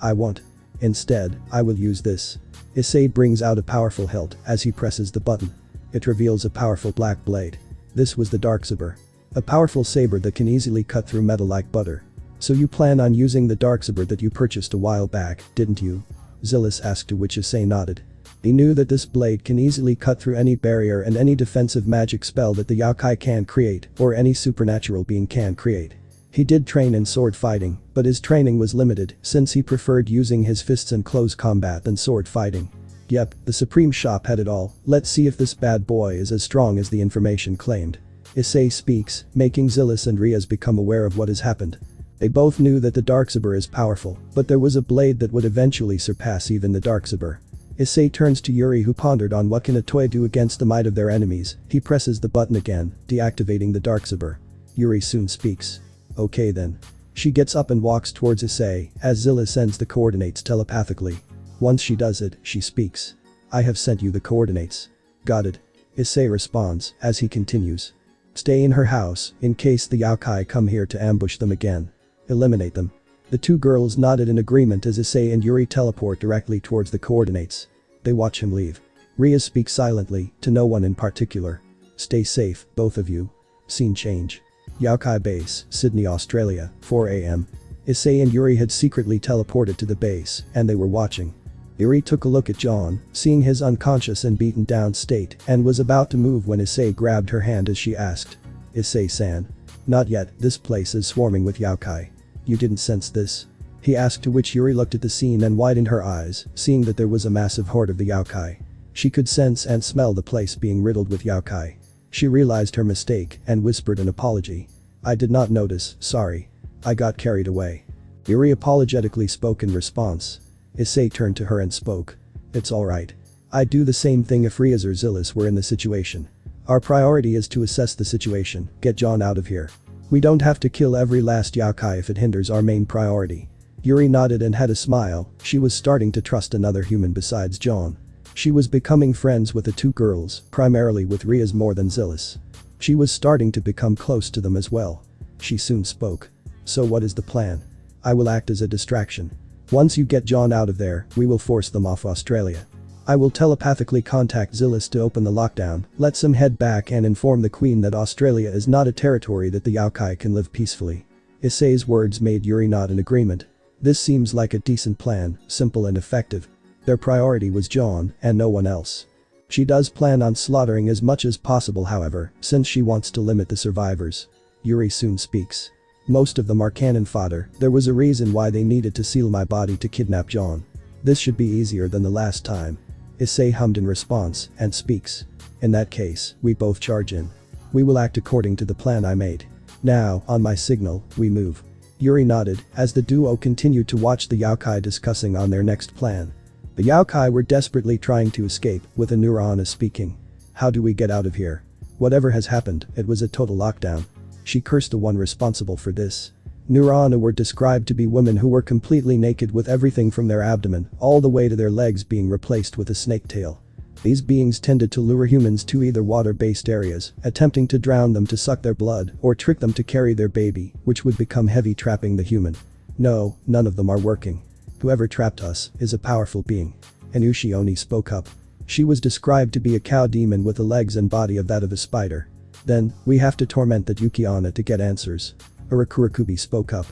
I won't. Instead, I will use this." Issei brings out a powerful hilt as he presses the button. It reveals a powerful black blade. This was the dark saber. A powerful saber that can easily cut through metal like butter. "So you plan on using the dark saber that you purchased a while back, didn't you?" Zillis asked, to which Issei nodded. He knew that this blade can easily cut through any barrier and any defensive magic spell that the Yaokai can create or any supernatural being can create. He did train in sword fighting, but his training was limited since he preferred using his fists in close combat than sword fighting. Yep, the Supreme Shop had it all. Let's see if this bad boy is as strong as the information claimed. Issei speaks, making Zillis and Riaz become aware of what has happened. They both knew that the dark saber is powerful, but there was a blade that would eventually surpass even the dark saber. Issei turns to Yuri, who pondered on what can a toy do against the might of their enemies. He presses the button again, deactivating the dark saber. Yuri soon speaks. "Okay then." She gets up and walks towards Issei as Zilla sends the coordinates telepathically. Once she does it, she speaks. "I have sent you the coordinates." "Got it." Issei responds as he continues. "Stay in her house in case the Yaokai come here to ambush them again. Eliminate them." The two girls nodded in agreement as Issei and Yuri teleport directly towards the coordinates. They watch him leave. Riaz speaks silently, to no one in particular. "Stay safe, both of you." Scene change. Yaokai Base, Sydney, Australia, 4 AM. Issei and Yuri had secretly teleported to the base, and they were watching. Yuri took a look at John, seeing his unconscious and beaten down state, and was about to move when Issei grabbed her hand as she asked. Issei-san. Not yet, this place is swarming with yokai. You didn't sense this? He asked, to which Yuri looked at the scene and widened her eyes, seeing that there was a massive horde of the yokai. She could sense and smell the place being riddled with yokai. She realized her mistake and whispered an apology. I did not notice, sorry. I got carried away. Yuri apologetically spoke in response. Issei turned to her and spoke. It's alright. I'd do the same thing if Riaz or Zillis were in the situation. Our priority is to assess the situation, get John out of here. We don't have to kill every last yokai if it hinders our main priority. Yuri nodded and had a smile. She was starting to trust another human besides John. She was becoming friends with the two girls, primarily with Riaz more than Zillis. She was starting to become close to them as well. She soon spoke. So what is the plan? I will act as a distraction. Once you get John out of there, we will force them off Australia. I will telepathically contact Zillis to open the lockdown, let them head back and inform the Queen that Australia is not a territory that the yokai can live peacefully. Issei's words made Yuri nod in agreement. This seems like a decent plan, simple and effective. Their priority was John and no one else. She does plan on slaughtering as much as possible, however, since she wants to limit the survivors. Yuri soon speaks. Most of them are cannon fodder. There was a reason why they needed to seal my body to kidnap John. This should be easier than the last time. Issei hummed in response and speaks. In that case, we both charge in. We will act according to the plan I made. Now, on my signal, we move. Yuri nodded as the duo continued to watch the yokai discussing on their next plan. The yokai were desperately trying to escape, with a Nurana speaking. How do we get out of here? Whatever has happened, it was a total lockdown. She cursed the one responsible for this. Nurana were described to be women who were completely naked with everything from their abdomen all the way to their legs being replaced with a snake tail. These beings tended to lure humans to either water-based areas, attempting to drown them to suck their blood, or trick them to carry their baby, which would become heavy, trapping the human. No, none of them are working. Whoever trapped us is a powerful being. Inushi Oni spoke up. She was described to be a cow demon with the legs and body of that of a spider. Then, we have to torment that Yukiana to get answers. Urakurakubi spoke up.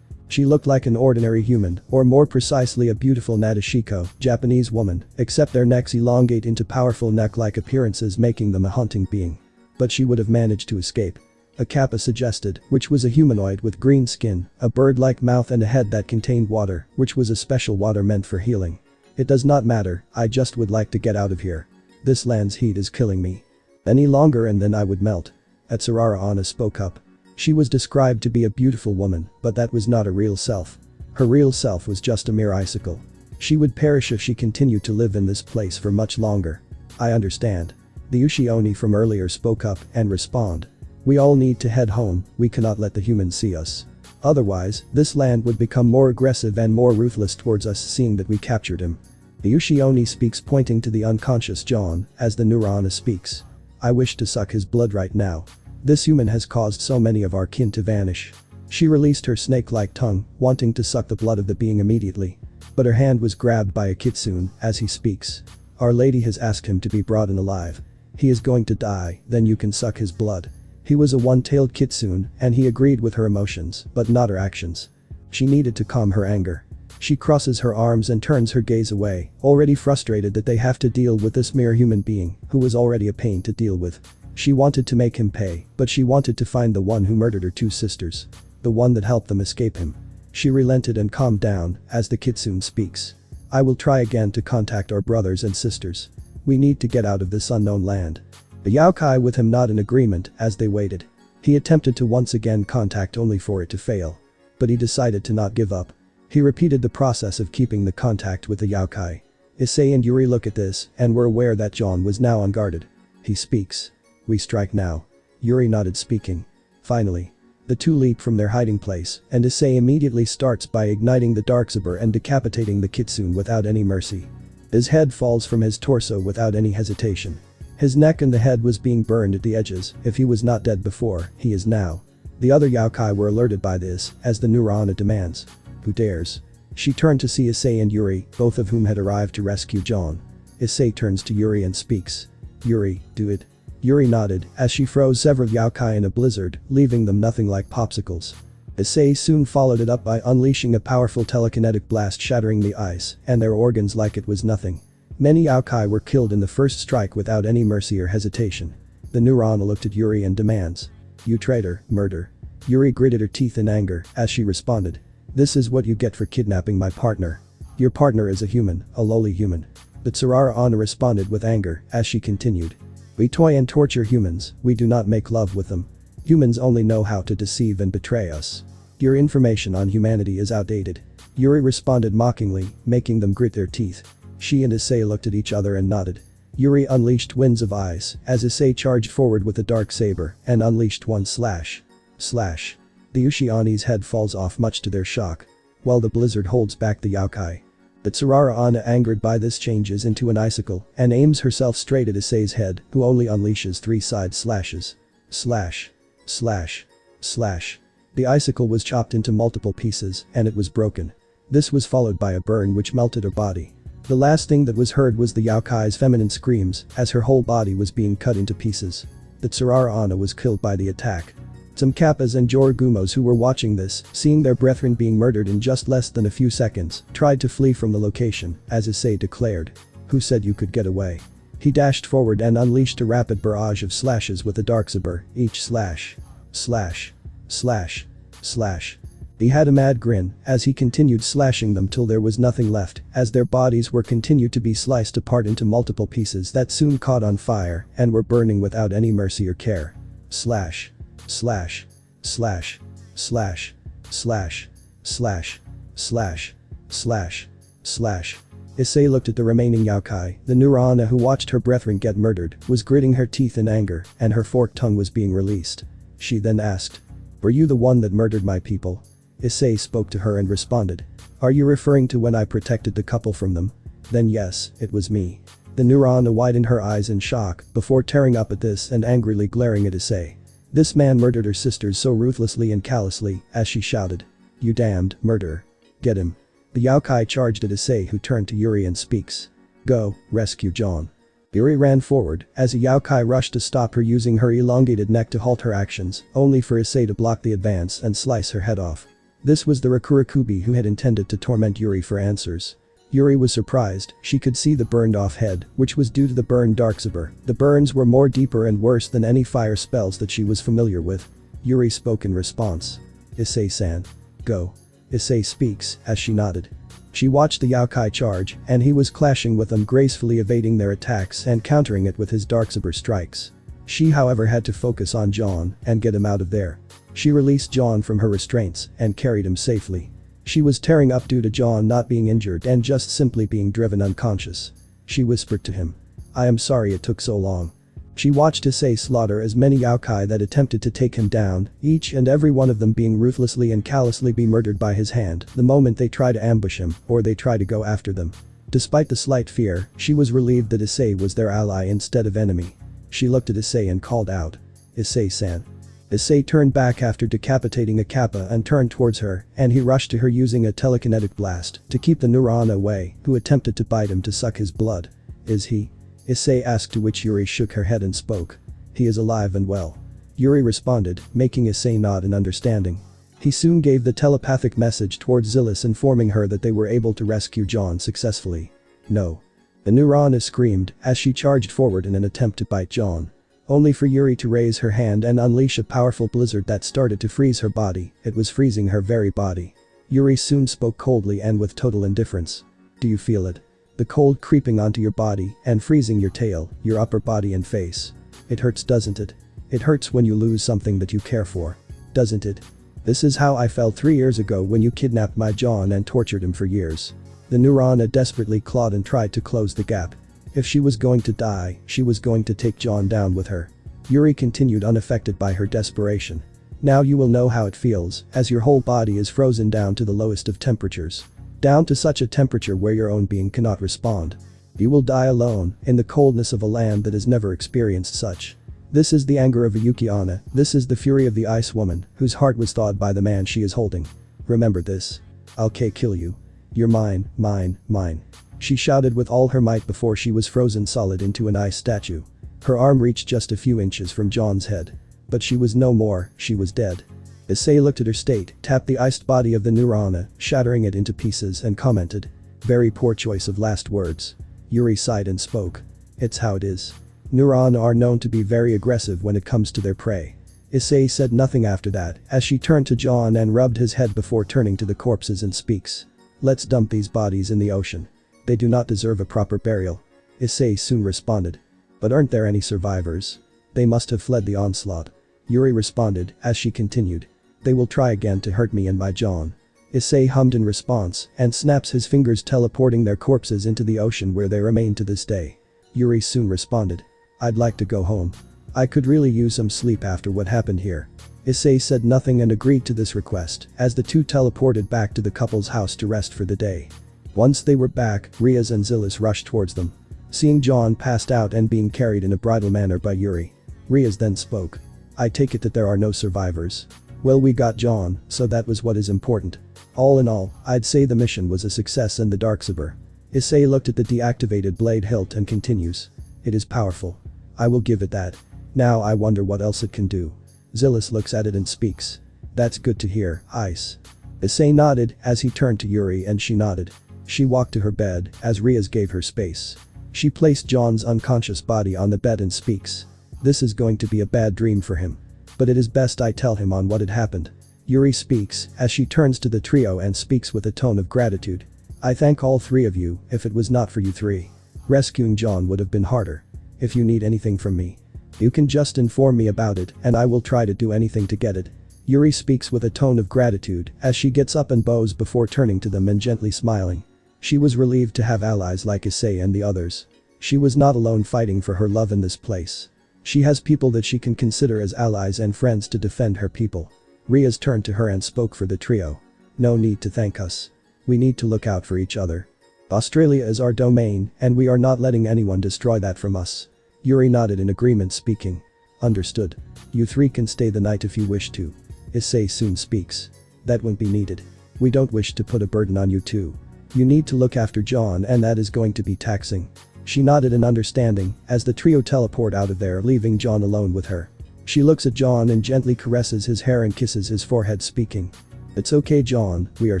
She looked like an ordinary human, or more precisely a beautiful Nadeshiko, Japanese woman, except their necks elongate into powerful neck-like appearances, making them a haunting being. But she would have managed to escape. A Kappa suggested, which was a humanoid with green skin, a bird-like mouth and a head that contained water, which was a special water meant for healing. It does not matter, I just would like to get out of here. This land's heat is killing me. Any longer and then I would melt. Atsurara Anna spoke up. She was described to be a beautiful woman, but that was not a real self. Her real self was just a mere icicle. She would perish if she continued to live in this place for much longer. I understand. The Ushi Oni from earlier spoke up and respond. We all need to head home, we cannot let the humans see us. Otherwise, this land would become more aggressive and more ruthless towards us, seeing that we captured him. The Ushi Oni speaks, pointing to the unconscious John, as the Nurana speaks. I wish to suck his blood right now. This human has caused so many of our kin to vanish. She released her snake-like tongue, wanting to suck the blood of the being immediately. But her hand was grabbed by a kitsune as he speaks. Our Lady has asked him to be brought in alive. He is going to die, then you can suck his blood. He was a one-tailed kitsune, and he agreed with her emotions, but not her actions. She needed to calm her anger. She crosses her arms and turns her gaze away, already frustrated that they have to deal with this mere human being, who was already a pain to deal with. She wanted to make him pay, but she wanted to find the one who murdered her two sisters. The one that helped them escape him. She relented and calmed down, as the kitsune speaks. I will try again to contact our brothers and sisters. We need to get out of this unknown land. The yokai with him nod in agreement as they waited. He attempted to once again contact, only for it to fail. But he decided to not give up. He repeated the process of keeping the contact with the yokai. Issei and Yuri look at this and were aware that John was now unguarded. He speaks. We strike now. Yuri nodded, speaking. Finally. The two leap from their hiding place, and Issei immediately starts by igniting the dark saber and decapitating the kitsune without any mercy. His head falls from his torso without any hesitation. His neck and the head was being burned at the edges. If he was not dead before, he is now. The other yokai were alerted by this, as the Nurana demands. Who dares? She turned to see Issei and Yuri, both of whom had arrived to rescue John. Issei turns to Yuri and speaks. Yuri, do it. Yuri nodded as she froze several yokai in a blizzard, leaving them nothing like popsicles. Issei soon followed it up by unleashing a powerful telekinetic blast shattering the ice and their organs like it was nothing. Many Yaokai were killed in the first strike without any mercy or hesitation. The Neurona looked at Yuri and demands. "You traitor, murder." Yuri gritted her teeth in anger as she responded. "This is what you get for kidnapping my partner. Your partner is a human, a lowly human." But Sarara Anna responded with anger as she continued. "We toy and torture humans, we do not make love with them. Humans only know how to deceive and betray us. Your information on humanity is outdated." Yuri responded mockingly, making them grit their teeth. She and Issei looked at each other and nodded. Yuri unleashed winds of ice as Issei charged forward with a dark saber and unleashed one slash. Slash. The Ushiani's head falls off much to their shock, while the blizzard holds back the Yaokai. But Sarara Anna, angered by this, changes into an icicle and aims herself straight at Issei's head, who only unleashes 3 side slashes. Slash. Slash. Slash. The icicle was chopped into multiple pieces and it was broken. This was followed by a burn which melted her body. The last thing that was heard was the Yaokai's feminine screams as her whole body was being cut into pieces. But Sarara Anna was killed by the attack. Some Kappas and Jorigumos who were watching this, seeing their brethren being murdered in just less than a few seconds, tried to flee from the location, as Issei declared. "Who said you could get away?" He dashed forward and unleashed a rapid barrage of slashes with a dark saber, each slash. Slash. Slash. Slash. He had a mad grin as he continued slashing them till there was nothing left, as their bodies were continued to be sliced apart into multiple pieces that soon caught on fire and were burning without any mercy or care. Slash. Slash. Slash. Slash. Slash. Slash. Slash. Slash. Slash. Issei looked at the remaining Yaokai. The Neurona, who watched her brethren get murdered, was gritting her teeth in anger and her forked tongue was being released. She then asked. "Were you the one that murdered my people?" Issei spoke to her and responded. "Are you referring to when I protected the couple from them?" "Then yes, it was me." The Neurona widened her eyes in shock before tearing up at this and angrily glaring at Issei. This man murdered her sisters so ruthlessly and callously as she shouted. "You damned murderer. Get him." The Yaokai charged at Issei, who turned to Yuri and speaks. "Go, rescue John." Yuri ran forward as a Yaokai rushed to stop her, using her elongated neck to halt her actions, only for Issei to block the advance and slice her head off. This was the Rakurakubi who had intended to torment Yuri for answers. Yuri was surprised. She could see the burned off head, which was due to the burned dark saber. The burns were more deeper and worse than any fire spells that she was familiar with. Yuri spoke in response. "Issei-san. Go." Issei speaks as she nodded. She watched the Yaokai charge and he was clashing with them, gracefully evading their attacks and countering it with his dark saber strikes. She, however, had to focus on John and get him out of there. She released John from her restraints and carried him safely. She was tearing up due to John not being injured and just simply being driven unconscious. She whispered to him. "I am sorry it took so long." She watched Issei slaughter as many Yaokai that attempted to take him down, each and every one of them being ruthlessly and callously be murdered by his hand the moment they try to ambush him or they try to go after them. Despite the slight fear, she was relieved that Issei was their ally instead of enemy. She looked at Issei and called out. "Issei-san." Issei turned back after decapitating a Kappa and turned towards her, and he rushed to her using a telekinetic blast to keep the Neurona away, who attempted to bite him to suck his blood. "Is he?" Issei asked, to which Yuri shook her head and spoke. "He is alive and well." Yuri responded, making Issei nod in understanding. He soon gave the telepathic message towards Zillis, informing her that they were able to rescue John successfully. "No." The Neurona screamed as she charged forward in an attempt to bite John. Only for Yuri to raise her hand and unleash a powerful blizzard that started to freeze her body. It was freezing her very body. Yuri soon spoke coldly and with total indifference. "Do you feel it? The cold creeping onto your body and freezing your tail, your upper body and face. It hurts, doesn't it? It hurts when you lose something that you care for. Doesn't it? This is how I felt 3 years ago when you kidnapped my John and tortured him for years." The Neurona desperately clawed and tried to close the gap. If she was going to die, she was going to take John down with her. Yuri continued, unaffected by her desperation. "Now you will know how it feels, as your whole body is frozen down to the lowest of temperatures. Down to such a temperature where your own being cannot respond. You will die alone, in the coldness of a land that has never experienced such. This is the anger of a Yuki-onna, this is the fury of the Ice Woman, whose heart was thawed by the man she is holding. Remember this. I'll kill you. You're mine, mine, mine." She shouted with all her might before she was frozen solid into an ice statue. Her arm reached just a few inches from John's head. But she was no more, she was dead. Issei looked at her state, tapped the iced body of the Neurona, shattering it into pieces and commented. Very poor choice of last words. Yuri sighed and spoke. It's how it is. Neurona are known to be very aggressive when it comes to their prey. Issei said nothing after that as she turned to John and rubbed his head before turning to the corpses and speaks. Let's dump these bodies in the ocean. They do not deserve a proper burial. Issei soon responded. But aren't there any survivors? They must have fled the onslaught. Yuri responded as she continued. They will try again to hurt me and my John. Issei hummed in response and snaps his fingers teleporting their corpses into the ocean where they remain to this day. Yuri soon responded. I'd like to go home. I could really use some sleep after what happened here. Issei said nothing and agreed to this request as the two teleported back to the couple's house to rest for the day. Once they were back, Riaz and Zilis rushed towards them. Seeing John passed out and being carried in a bridal manner by Yuri, Riaz then spoke. I take it that there are no survivors. Well, we got John, so that was what is important. All in all, I'd say the mission was a success in the Darksaber. Issei looked at the deactivated blade hilt and continues. It is powerful. I will give it that. Now I wonder what else it can do. Zilis looks at it and speaks. That's good to hear, Ice. Issei nodded as he turned to Yuri and she nodded. She walked to her bed as Riaz gave her space. She placed John's unconscious body on the bed and speaks. This is going to be a bad dream for him. But it is best I tell him on what had happened. Yuri speaks as she turns to the trio and speaks with a tone of gratitude. I thank all three of you. If it was not for you three, rescuing John would have been harder. If you need anything from me, you can just inform me about it and I will try to do anything to get it. Yuri speaks with a tone of gratitude as she gets up and bows before turning to them and gently smiling. She was relieved to have allies like Issei and the others. She was not alone fighting for her love in this place. She has people that she can consider as allies and friends to defend her people. Riaz turned to her and spoke for the trio. No need to thank us. We need to look out for each other. Australia is our domain and we are not letting anyone destroy that from us. Yuri nodded in agreement speaking. Understood. You three can stay the night if you wish to. Issei soon speaks. That won't be needed. We don't wish to put a burden on you two. You need to look after John and that is going to be taxing. She nodded in understanding as the trio teleport out of there leaving John alone with her. She looks at John and gently caresses his hair and kisses his forehead speaking. It's okay John, we are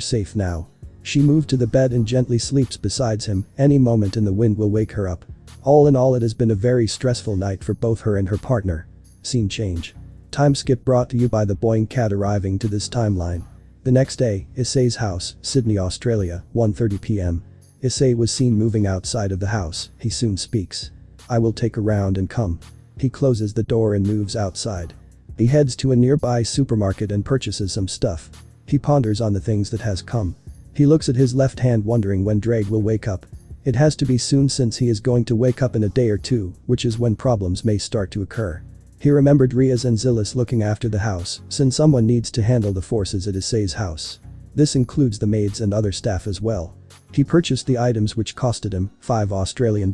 safe now. She moved to the bed and gently sleeps beside him. Any moment in the wind will wake her up. All in all it has been a very stressful night for both her and her partner. Scene change. Time skip brought to you by the Boeing cat arriving to this timeline. The next day, Issei's house, Sydney, Australia, 1:30 p.m. Issei was seen moving outside of the house. He soon speaks. I will take a round and come. He closes the door and moves outside. He heads to a nearby supermarket and purchases some stuff. He ponders on the things that has come. He looks at his left hand wondering when Drake will wake up. It has to be soon since he is going to wake up in a day or two, which is when problems may start to occur. He remembered Riaz and Zilis looking after the house since someone needs to handle the forces at Issei's house. This includes the maids and other staff as well. He purchased the items which costed him $5 Australian.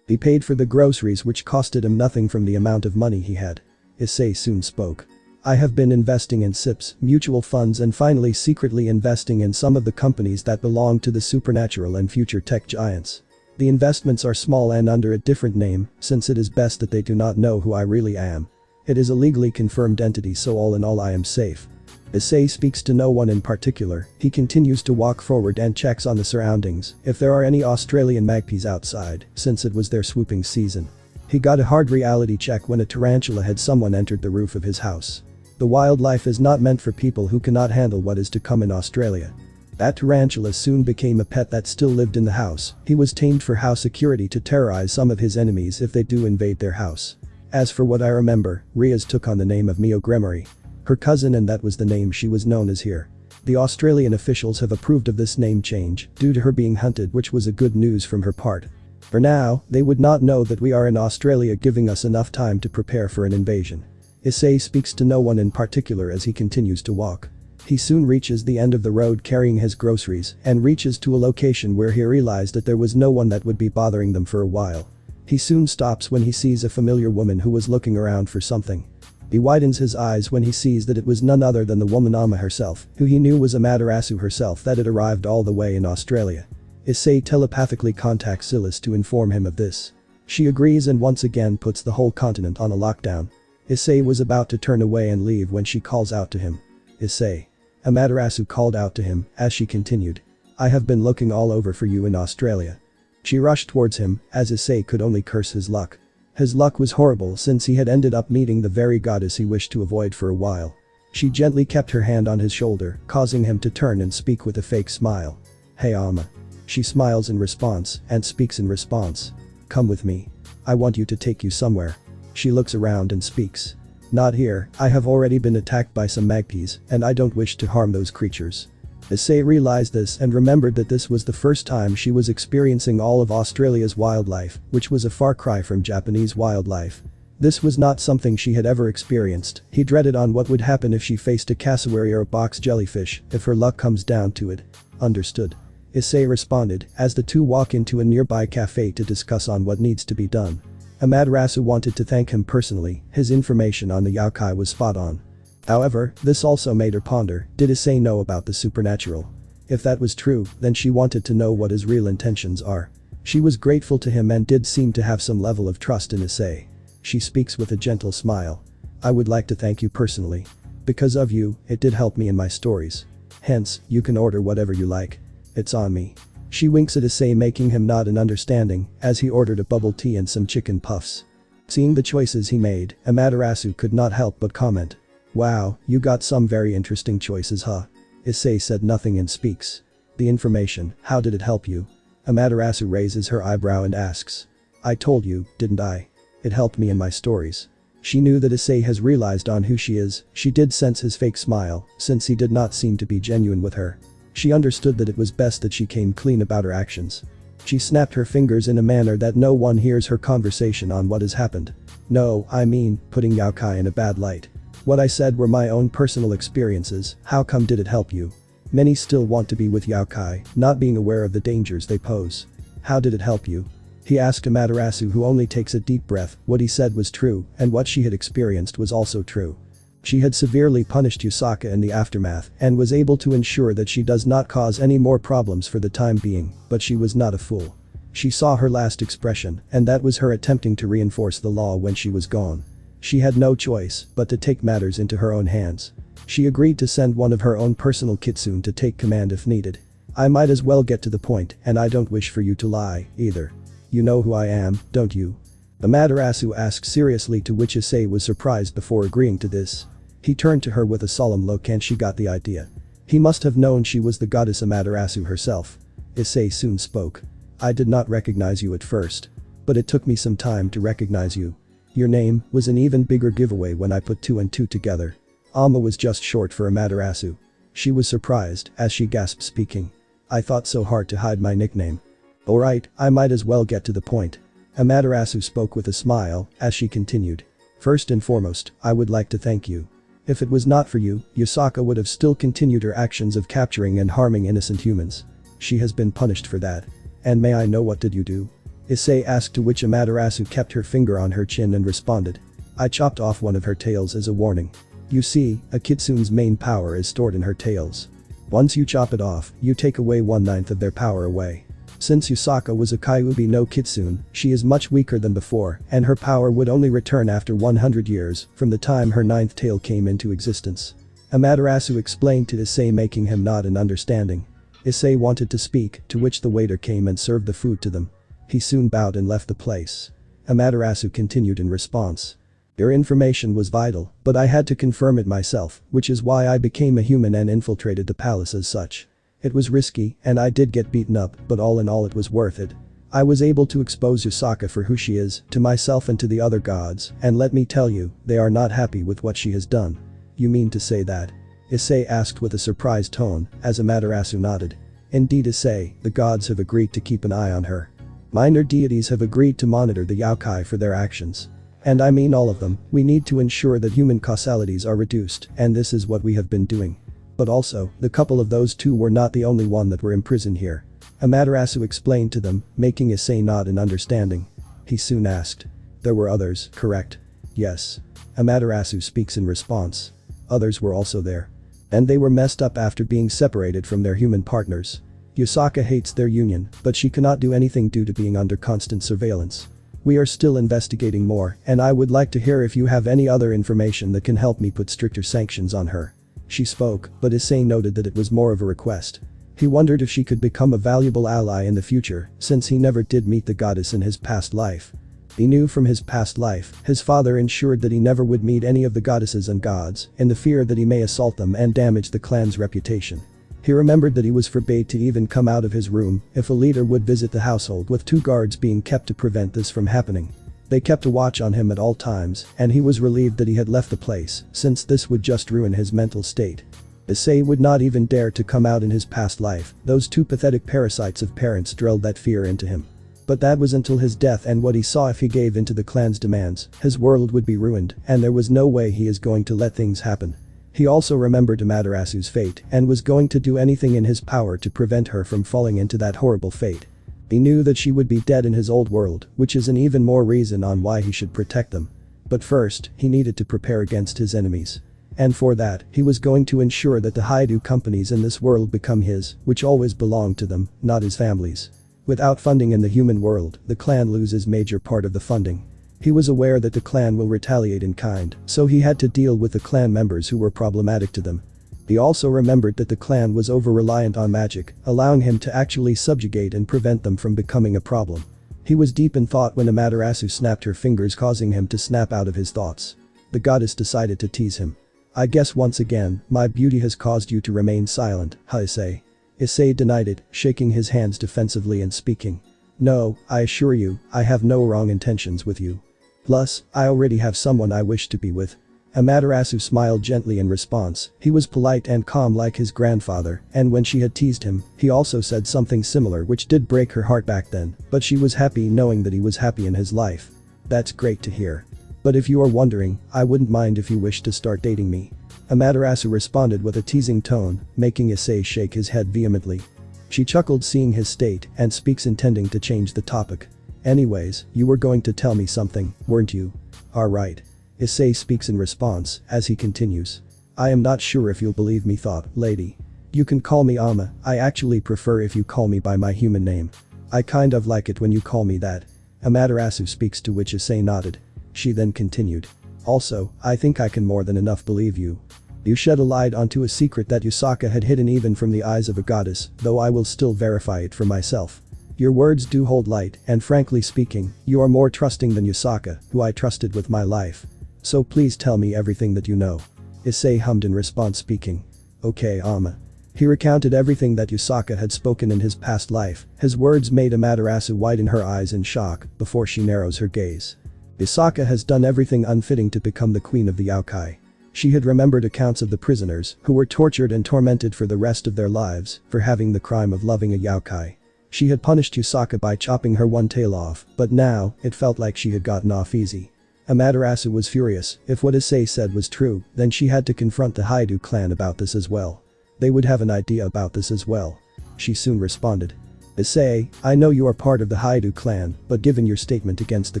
He paid for the groceries which costed him nothing from the amount of money he had. Issei soon spoke. I have been investing in SIPs, mutual funds and finally secretly investing in some of the companies that belong to the supernatural and future tech giants. The investments are small and under a different name since it is best that they do not know who I really am. It is a legally confirmed entity so all in all I am safe. Issei speaks to no one in particular. He continues to walk forward and checks on the surroundings if there are any Australian magpies outside since it was their swooping season. He got a hard reality check when a tarantula had someone entered the roof of his house. The wildlife is not meant for people who cannot handle what is to come in Australia. That tarantula soon became a pet that still lived in the house. He was tamed for house security to terrorize some of his enemies if they do invade their house. As for what I remember, Riaz took on the name of Mio Gremory. Her cousin and that was the name she was known as here. The Australian officials have approved of this name change due to her being hunted which was a good news from her part. For now, they would not know that we are in Australia giving us enough time to prepare for an invasion. Issei speaks to no one in particular as he continues to walk. He soon reaches the end of the road carrying his groceries and reaches to a location where he realized that there was no one that would be bothering them for a while. He soon stops when he sees a familiar woman who was looking around for something. He widens his eyes when he sees that it was none other than the woman Amma herself, who he knew was Amaterasu herself that had arrived all the way in Australia. Issei telepathically contacts Zilis to inform him of this. She agrees and once again puts the whole continent on a lockdown. Issei was about to turn away and leave when she calls out to him. Issei. Amaterasu called out to him as she continued. I have been looking all over for you in Australia. She rushed towards him as Issei could only curse his luck. His luck was horrible since he had ended up meeting the very goddess he wished to avoid for a while. She gently kept her hand on his shoulder, causing him to turn and speak with a fake smile. Hey Ama. She smiles in response and speaks in response. Come with me. I want you to take you somewhere. She looks around and speaks. Not here, I have already been attacked by some magpies and I don't wish to harm those creatures. Issei realized this and remembered that this was the first time she was experiencing all of Australia's wildlife, which was a far cry from Japanese wildlife. This was not something she had ever experienced. He dreaded on what would happen if she faced a cassowary or a box jellyfish, if her luck comes down to it. Understood. Issei responded as the two walk into a nearby cafe to discuss on what needs to be done. Amaterasu wanted to thank him personally, his information on the yokai was spot on. However, this also made her ponder, did Issei know about the supernatural? If that was true, then she wanted to know what his real intentions are. She was grateful to him and did seem to have some level of trust in Issei. She speaks with a gentle smile. I would like to thank you personally. Because of you, it did help me in my stories. Hence, you can order whatever you like. It's on me. She winks at Issei, making him nod in understanding as he ordered a bubble tea and some chicken puffs. Seeing the choices he made, Amaterasu could not help but comment. Wow, you got some very interesting choices, huh? Issei said nothing and speaks. The information, how did it help you? Amaterasu raises her eyebrow and asks. I told you, didn't I? It helped me in my stories. She knew that Issei has realized on who she is. She did sense his fake smile, since he did not seem to be genuine with her. She understood that it was best that she came clean about her actions. She snapped her fingers in a manner that no one hears her conversation on what has happened. No, I mean, putting yokai in a bad light. What I said were my own personal experiences, how come did it help you? Many still want to be with yokai, not being aware of the dangers they pose. How did it help you? He asked Amaterasu, who only takes a deep breath. What he said was true, and what she had experienced was also true. She had severely punished Yusaka in the aftermath and was able to ensure that she does not cause any more problems for the time being, but she was not a fool. She saw her last expression, and that was her attempting to reinforce the law when she was gone. She had no choice but to take matters into her own hands. She agreed to send one of her own personal kitsune to take command if needed. I might as well get to the point, and I don't wish for you to lie, either. You know who I am, don't you? Amaterasu asked seriously, to which Issei was surprised before agreeing to this. He turned to her with a solemn look and she got the idea. He must have known she was the goddess Amaterasu herself. Issei soon spoke. I did not recognize you at first. But it took me some time to recognize you. Your name was an even bigger giveaway when I put two and two together. Ama was just short for Amaterasu. She was surprised as she gasped, speaking. I thought so hard to hide my nickname. Alright, I might as well get to the point. Amaterasu spoke with a smile as she continued. First and foremost, I would like to thank you. If it was not for you, Yusaka would have still continued her actions of capturing and harming innocent humans. She has been punished for that. And may I know what did you do? Issei asked, to which Amaterasu kept her finger on her chin and responded. I chopped off one of her tails as a warning. You see, a kitsune's main power is stored in her tails. Once you chop it off, you take away 1/9 of their power away. Since Yusaka was a Kyuubi no Kitsune, she is much weaker than before, and her power would only return after 100 years from the time her 9th tail came into existence. Amaterasu explained to Issei, making him nod in understanding. Issei wanted to speak, to which the waiter came and served the food to them. He soon bowed and left the place. Amaterasu continued in response. Your information was vital, but I had to confirm it myself, which is why I became a human and infiltrated the palace as such. It was risky, and I did get beaten up, but all in all it was worth it. I was able to expose Yusaka for who she is, to myself and to the other gods, and let me tell you, they are not happy with what she has done. You mean to say that? Issei asked with a surprised tone, as Amaterasu nodded. Indeed, Issei, the gods have agreed to keep an eye on her. Minor deities have agreed to monitor the yokai for their actions. And I mean all of them. We need to ensure that human causalities are reduced, and this is what we have been doing. But also, the couple of those two were not the only one that were imprisoned here. Amaterasu explained to them, making Issei nod in understanding. He soon asked. There were others, correct? Yes. Amaterasu speaks in response. Others were also there. And they were messed up after being separated from their human partners. Yusaka hates their union, but she cannot do anything due to being under constant surveillance. We are still investigating more, and I would like to hear if you have any other information that can help me put stricter sanctions on her. She spoke, but Issei noted that it was more of a request. He wondered if she could become a valuable ally in the future, since he never did meet the goddess in his past life. He knew from his past life, his father ensured that he never would meet any of the goddesses and gods, in the fear that he may assault them and damage the clan's reputation. He remembered that he was forbade to even come out of his room if a leader would visit the household, with 2 guards being kept to prevent this from happening. They kept a watch on him at all times, and he was relieved that he had left the place, since this would just ruin his mental state. Issei would not even dare to come out in his past life, those 2 pathetic parasites of parents drilled that fear into him. But that was until his death, and what he saw if he gave into the clan's demands, his world would be ruined, and there was no way he is going to let things happen. He also remembered Amaterasu's fate and was going to do anything in his power to prevent her from falling into that horrible fate. He knew that she would be dead in his old world, which is an even more reason on why he should protect them. But first, he needed to prepare against his enemies. And for that, he was going to ensure that the Hyoudou companies in this world become his, which always belonged to them, not his family's. Without funding in the human world, the clan loses major part of the funding. He was aware that the clan will retaliate in kind, so he had to deal with the clan members who were problematic to them. He also remembered that the clan was over-reliant on magic, allowing him to actually subjugate and prevent them from becoming a problem. He was deep in thought when Amaterasu snapped her fingers, causing him to snap out of his thoughts. The goddess decided to tease him. "I guess once again, my beauty has caused you to remain silent, huh, Issei?" Issei denied it, shaking his hands defensively and speaking. "No, I assure you, I have no wrong intentions with you. Plus, I already have someone I wish to be with." Amaterasu smiled gently in response. He was polite and calm like his grandfather, and when she had teased him, he also said something similar, which did break her heart back then, but she was happy knowing that he was happy in his life. "That's great to hear. But if you are wondering, I wouldn't mind if you wish to start dating me." Amaterasu responded with a teasing tone, making Issei shake his head vehemently. She chuckled seeing his state and speaks, intending to change the topic. "Anyways, you were going to tell me something, weren't you?" "Alright." Issei speaks in response, as he continues. "I am not sure if you'll believe me, thought lady. You can call me Ama, I actually prefer if you call me by my human name. I kind of like it when you call me that." Amaterasu speaks, to which Issei nodded. She then continued. "Also, I think I can more than enough believe you. You shed a light onto a secret that Yusaka had hidden even from the eyes of a goddess, though I will still verify it for myself. Your words do hold light, and frankly speaking, you are more trusting than Yusaka, who I trusted with my life. So please tell me everything that you know." Issei hummed in response, speaking. "Okay, Ama." He recounted everything that Yusaka had spoken in his past life. His words made Amaterasu widen her eyes in shock before she narrows her gaze. Yusaka has done everything unfitting to become the queen of the Yaokai. She had remembered accounts of the prisoners who were tortured and tormented for the rest of their lives for having the crime of loving a Yaokai. She had punished Yusaka by chopping her one tail off, but now, it felt like she had gotten off easy. Amaterasu was furious. If what Issei said was true, then she had to confront the Hyoudou clan about this as well. They would have an idea about this as well. She soon responded. "Issei, I know you are part of the Hyoudou clan, but given your statement against the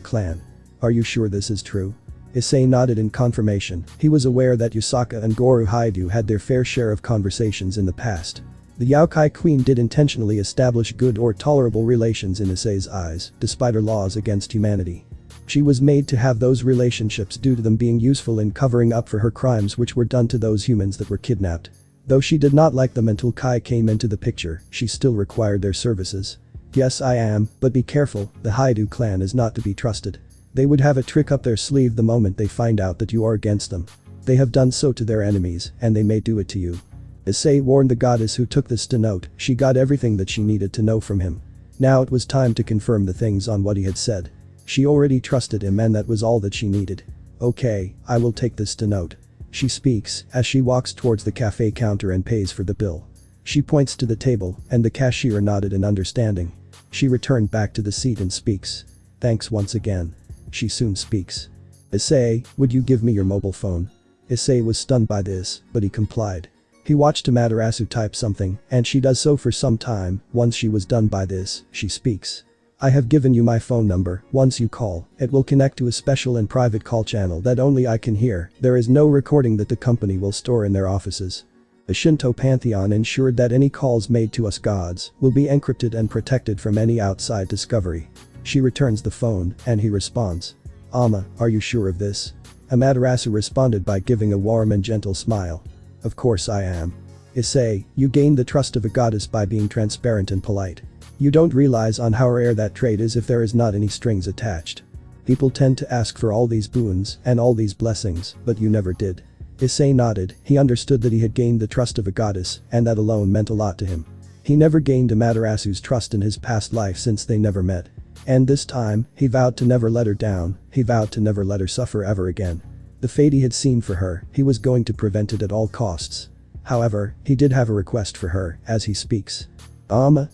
clan, are you sure this is true?" Issei nodded in confirmation. He was aware that Yusaka and Goro Hyoudou had their fair share of conversations in the past. The Yaokai queen did intentionally establish good or tolerable relations in Issei's eyes, despite her laws against humanity. She was made to have those relationships due to them being useful in covering up for her crimes which were done to those humans that were kidnapped. Though she did not like them until Kai came into the picture, she still required their services. "Yes, I am, but be careful, the Hyoudou clan is not to be trusted. They would have a trick up their sleeve the moment they find out that you are against them. They have done so to their enemies, and they may do it to you." Issei warned the goddess, who took this to note. She got everything that she needed to know from him. Now it was time to confirm the things on what he had said. She already trusted him, and that was all that she needed. "Okay, I will take this to note." She speaks as she walks towards the cafe counter and pays for the bill. She points to the table, and the cashier nodded in understanding. She returned back to the seat and speaks. "Thanks once again." She soon speaks. "Issei, would you give me your mobile phone?" Issei was stunned by this, but he complied. He watched Amaterasu type something, and she does so for some time. Once she was done by this, she speaks. "I have given you my phone number. Once you call, it will connect to a special and private call channel that only I can hear. There is no recording that the company will store in their offices. The Shinto pantheon ensured that any calls made to us gods will be encrypted and protected from any outside discovery. She returns the phone, and he responds. Are you sure of this? Amaterasu responded by giving a warm and gentle smile. Of course I am. Issei, you gained the trust of a goddess by being transparent and polite. You don't realize on how rare that trait is if there is not any strings attached. People tend to ask for all these boons and all these blessings, but you never did. Issei nodded. He understood that he had gained the trust of a goddess, and that alone meant a lot to him. He never gained Amaterasu's trust in his past life since they never met. And this time, he vowed to never let her down, he vowed to never let her suffer ever again. The fate he had seen for her, he was going to prevent it at all costs. However, he did have a request for her, as he speaks.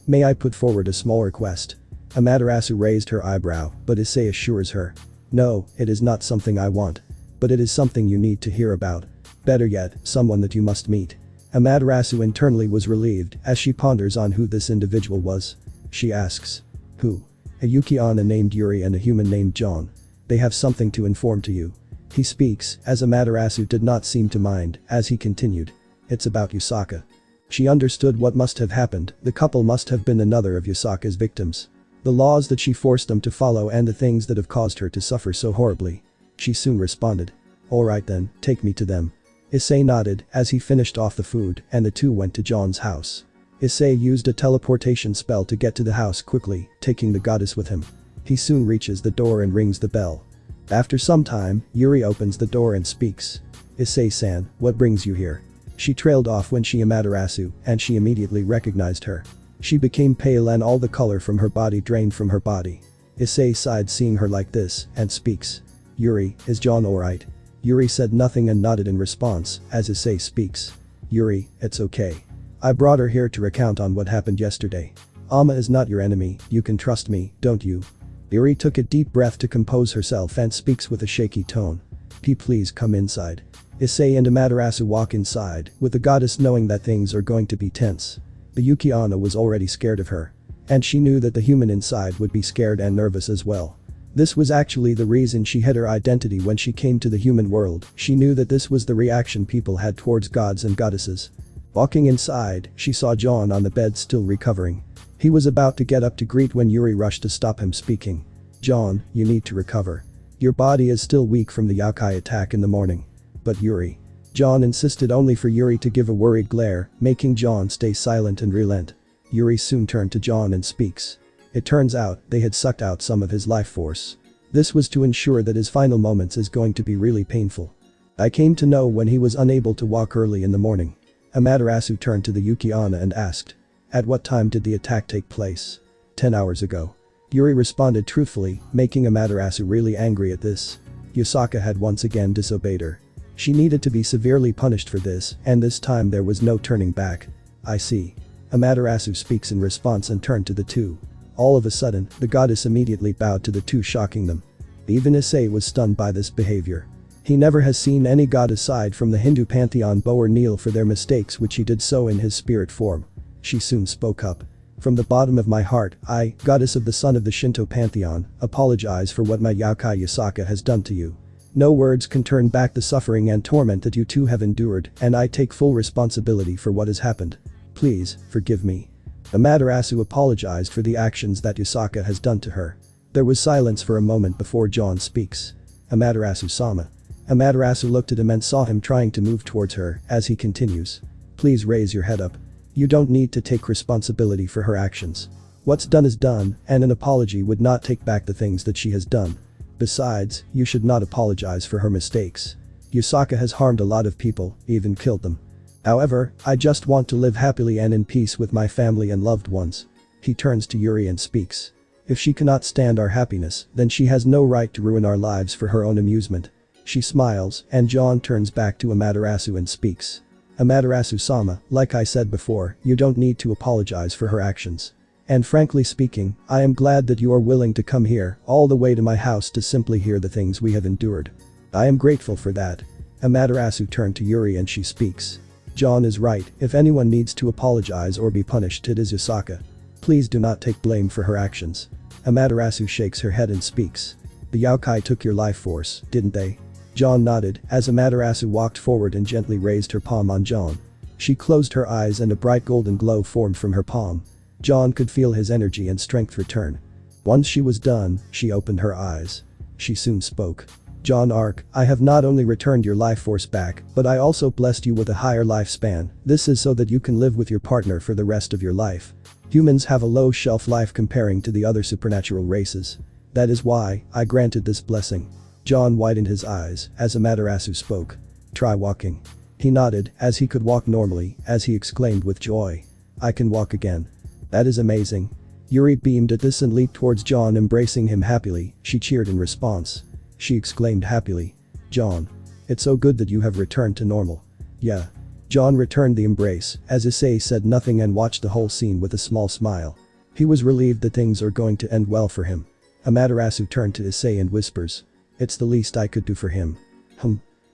May I put forward a small request? Amaterasu raised her eyebrow, but Issei assures her. No, it is not something I want. But it is something you need to hear about. Better yet, someone that you must meet. Amaterasu internally was relieved as she ponders on who this individual was. She asks. Who? A Yuki-onna named Yuri and a human named John. They have something to inform to you. He speaks, as Amaterasu did not seem to mind, as he continued. It's about Yusaka. She understood what must have happened, the couple must have been another of Yusaka's victims. The laws that she forced them to follow and the things that have caused her to suffer so horribly. She soon responded. Alright then, take me to them. Issei nodded as he finished off the food and the two went to John's house. Issei used a teleportation spell to get to the house quickly, taking the goddess with him. He soon reaches the door and rings the bell. After some time, Yuri opens the door and speaks. Issei-san, what brings you here? She trailed off when she Amaterasu, and she immediately recognized her. She became pale and all the color from her body drained from her body. Issei sighed seeing her like this, and speaks. Yuri, is John alright? Yuri said nothing and nodded in response, as Issei speaks. Yuri, it's okay. I brought her here to recount on what happened yesterday. Amma is not your enemy, you can trust me, don't you? Yuri took a deep breath to compose herself and speaks with a shaky tone. Please come inside. Issei and Amaterasu walk inside, with the goddess knowing that things are going to be tense. The Yuki-onna was already scared of her. And she knew that the human inside would be scared and nervous as well. This was actually the reason she hid her identity when she came to the human world, she knew that this was the reaction people had towards gods and goddesses. Walking inside, she saw John on the bed still recovering. He was about to get up to greet when Yuri rushed to stop him speaking. John, you need to recover. Your body is still weak from the Yakai attack in the morning. But Yuri. John insisted only for Yuri to give a worried glare, making John stay silent and relent. Yuri soon turned to John and speaks. It turns out, they had sucked out some of his life force. This was to ensure that his final moments is going to be really painful. I came to know when he was unable to walk early in the morning. Amaterasu turned to the Yuki-onna and asked. At what time did the attack take place? 10 hours ago. Yuri responded truthfully, making Amaterasu really angry at this. Yusaka had once again disobeyed her. She needed to be severely punished for this, and this time there was no turning back. I see. Amaterasu speaks in response and turned to the two. All of a sudden, the goddess immediately bowed to the two, shocking them. Even Issei was stunned by this behavior. He never has seen any god aside from the Hindu pantheon bow or kneel for their mistakes, which he did so in his spirit form. She soon spoke up. From the bottom of my heart, I, goddess of the sun of the Shinto pantheon, apologize for what my Yakai Yusaka has done to you. No words can turn back the suffering and torment that you two have endured, and I take full responsibility for what has happened. Please, forgive me. Amaterasu apologized for the actions that Yusaka has done to her. There was silence for a moment before John speaks. Amaterasu-sama. Amaterasu looked at him and saw him trying to move towards her, as he continues. Please raise your head up. You don't need to take responsibility for her actions. What's done is done, and an apology would not take back the things that she has done. Besides, you should not apologize for her mistakes. Yusaka has harmed a lot of people, even killed them. However, I just want to live happily and in peace with my family and loved ones. He turns to Yuri and speaks. If she cannot stand our happiness, then she has no right to ruin our lives for her own amusement. She smiles, and John turns back to Amaterasu and speaks. Amaterasu-sama, like I said before, you don't need to apologize for her actions. And frankly speaking, I am glad that you are willing to come here, all the way to my house to simply hear the things we have endured. I am grateful for that. Amaterasu turned to Yuri and she speaks. John is right, if anyone needs to apologize or be punished, it is Yusaka. Please do not take blame for her actions. Amaterasu shakes her head and speaks. The Yakai took your life force, didn't they? John nodded, as Amaterasu walked forward and gently raised her palm on John. She closed her eyes and a bright golden glow formed from her palm. John could feel his energy and strength return. Once she was done, she opened her eyes. She soon spoke. John Ark, I have not only returned your life force back, but I also blessed you with a higher lifespan. This is so that you can live with your partner for the rest of your life. Humans have a low shelf life comparing to the other supernatural races. That is why I granted this blessing. John widened his eyes as Amaterasu spoke. Try walking. He nodded as he could walk normally as he exclaimed with joy. I can walk again. That is amazing. Yuri beamed at this and leaped towards John, embracing him happily. She cheered in response. She exclaimed happily. John. It's so good that you have returned to normal. Yeah. John returned the embrace as Issei said nothing and watched the whole scene with a small smile. He was relieved that things are going to end well for him. Amaterasu turned to Issei and whispers. It's the least I could do for him.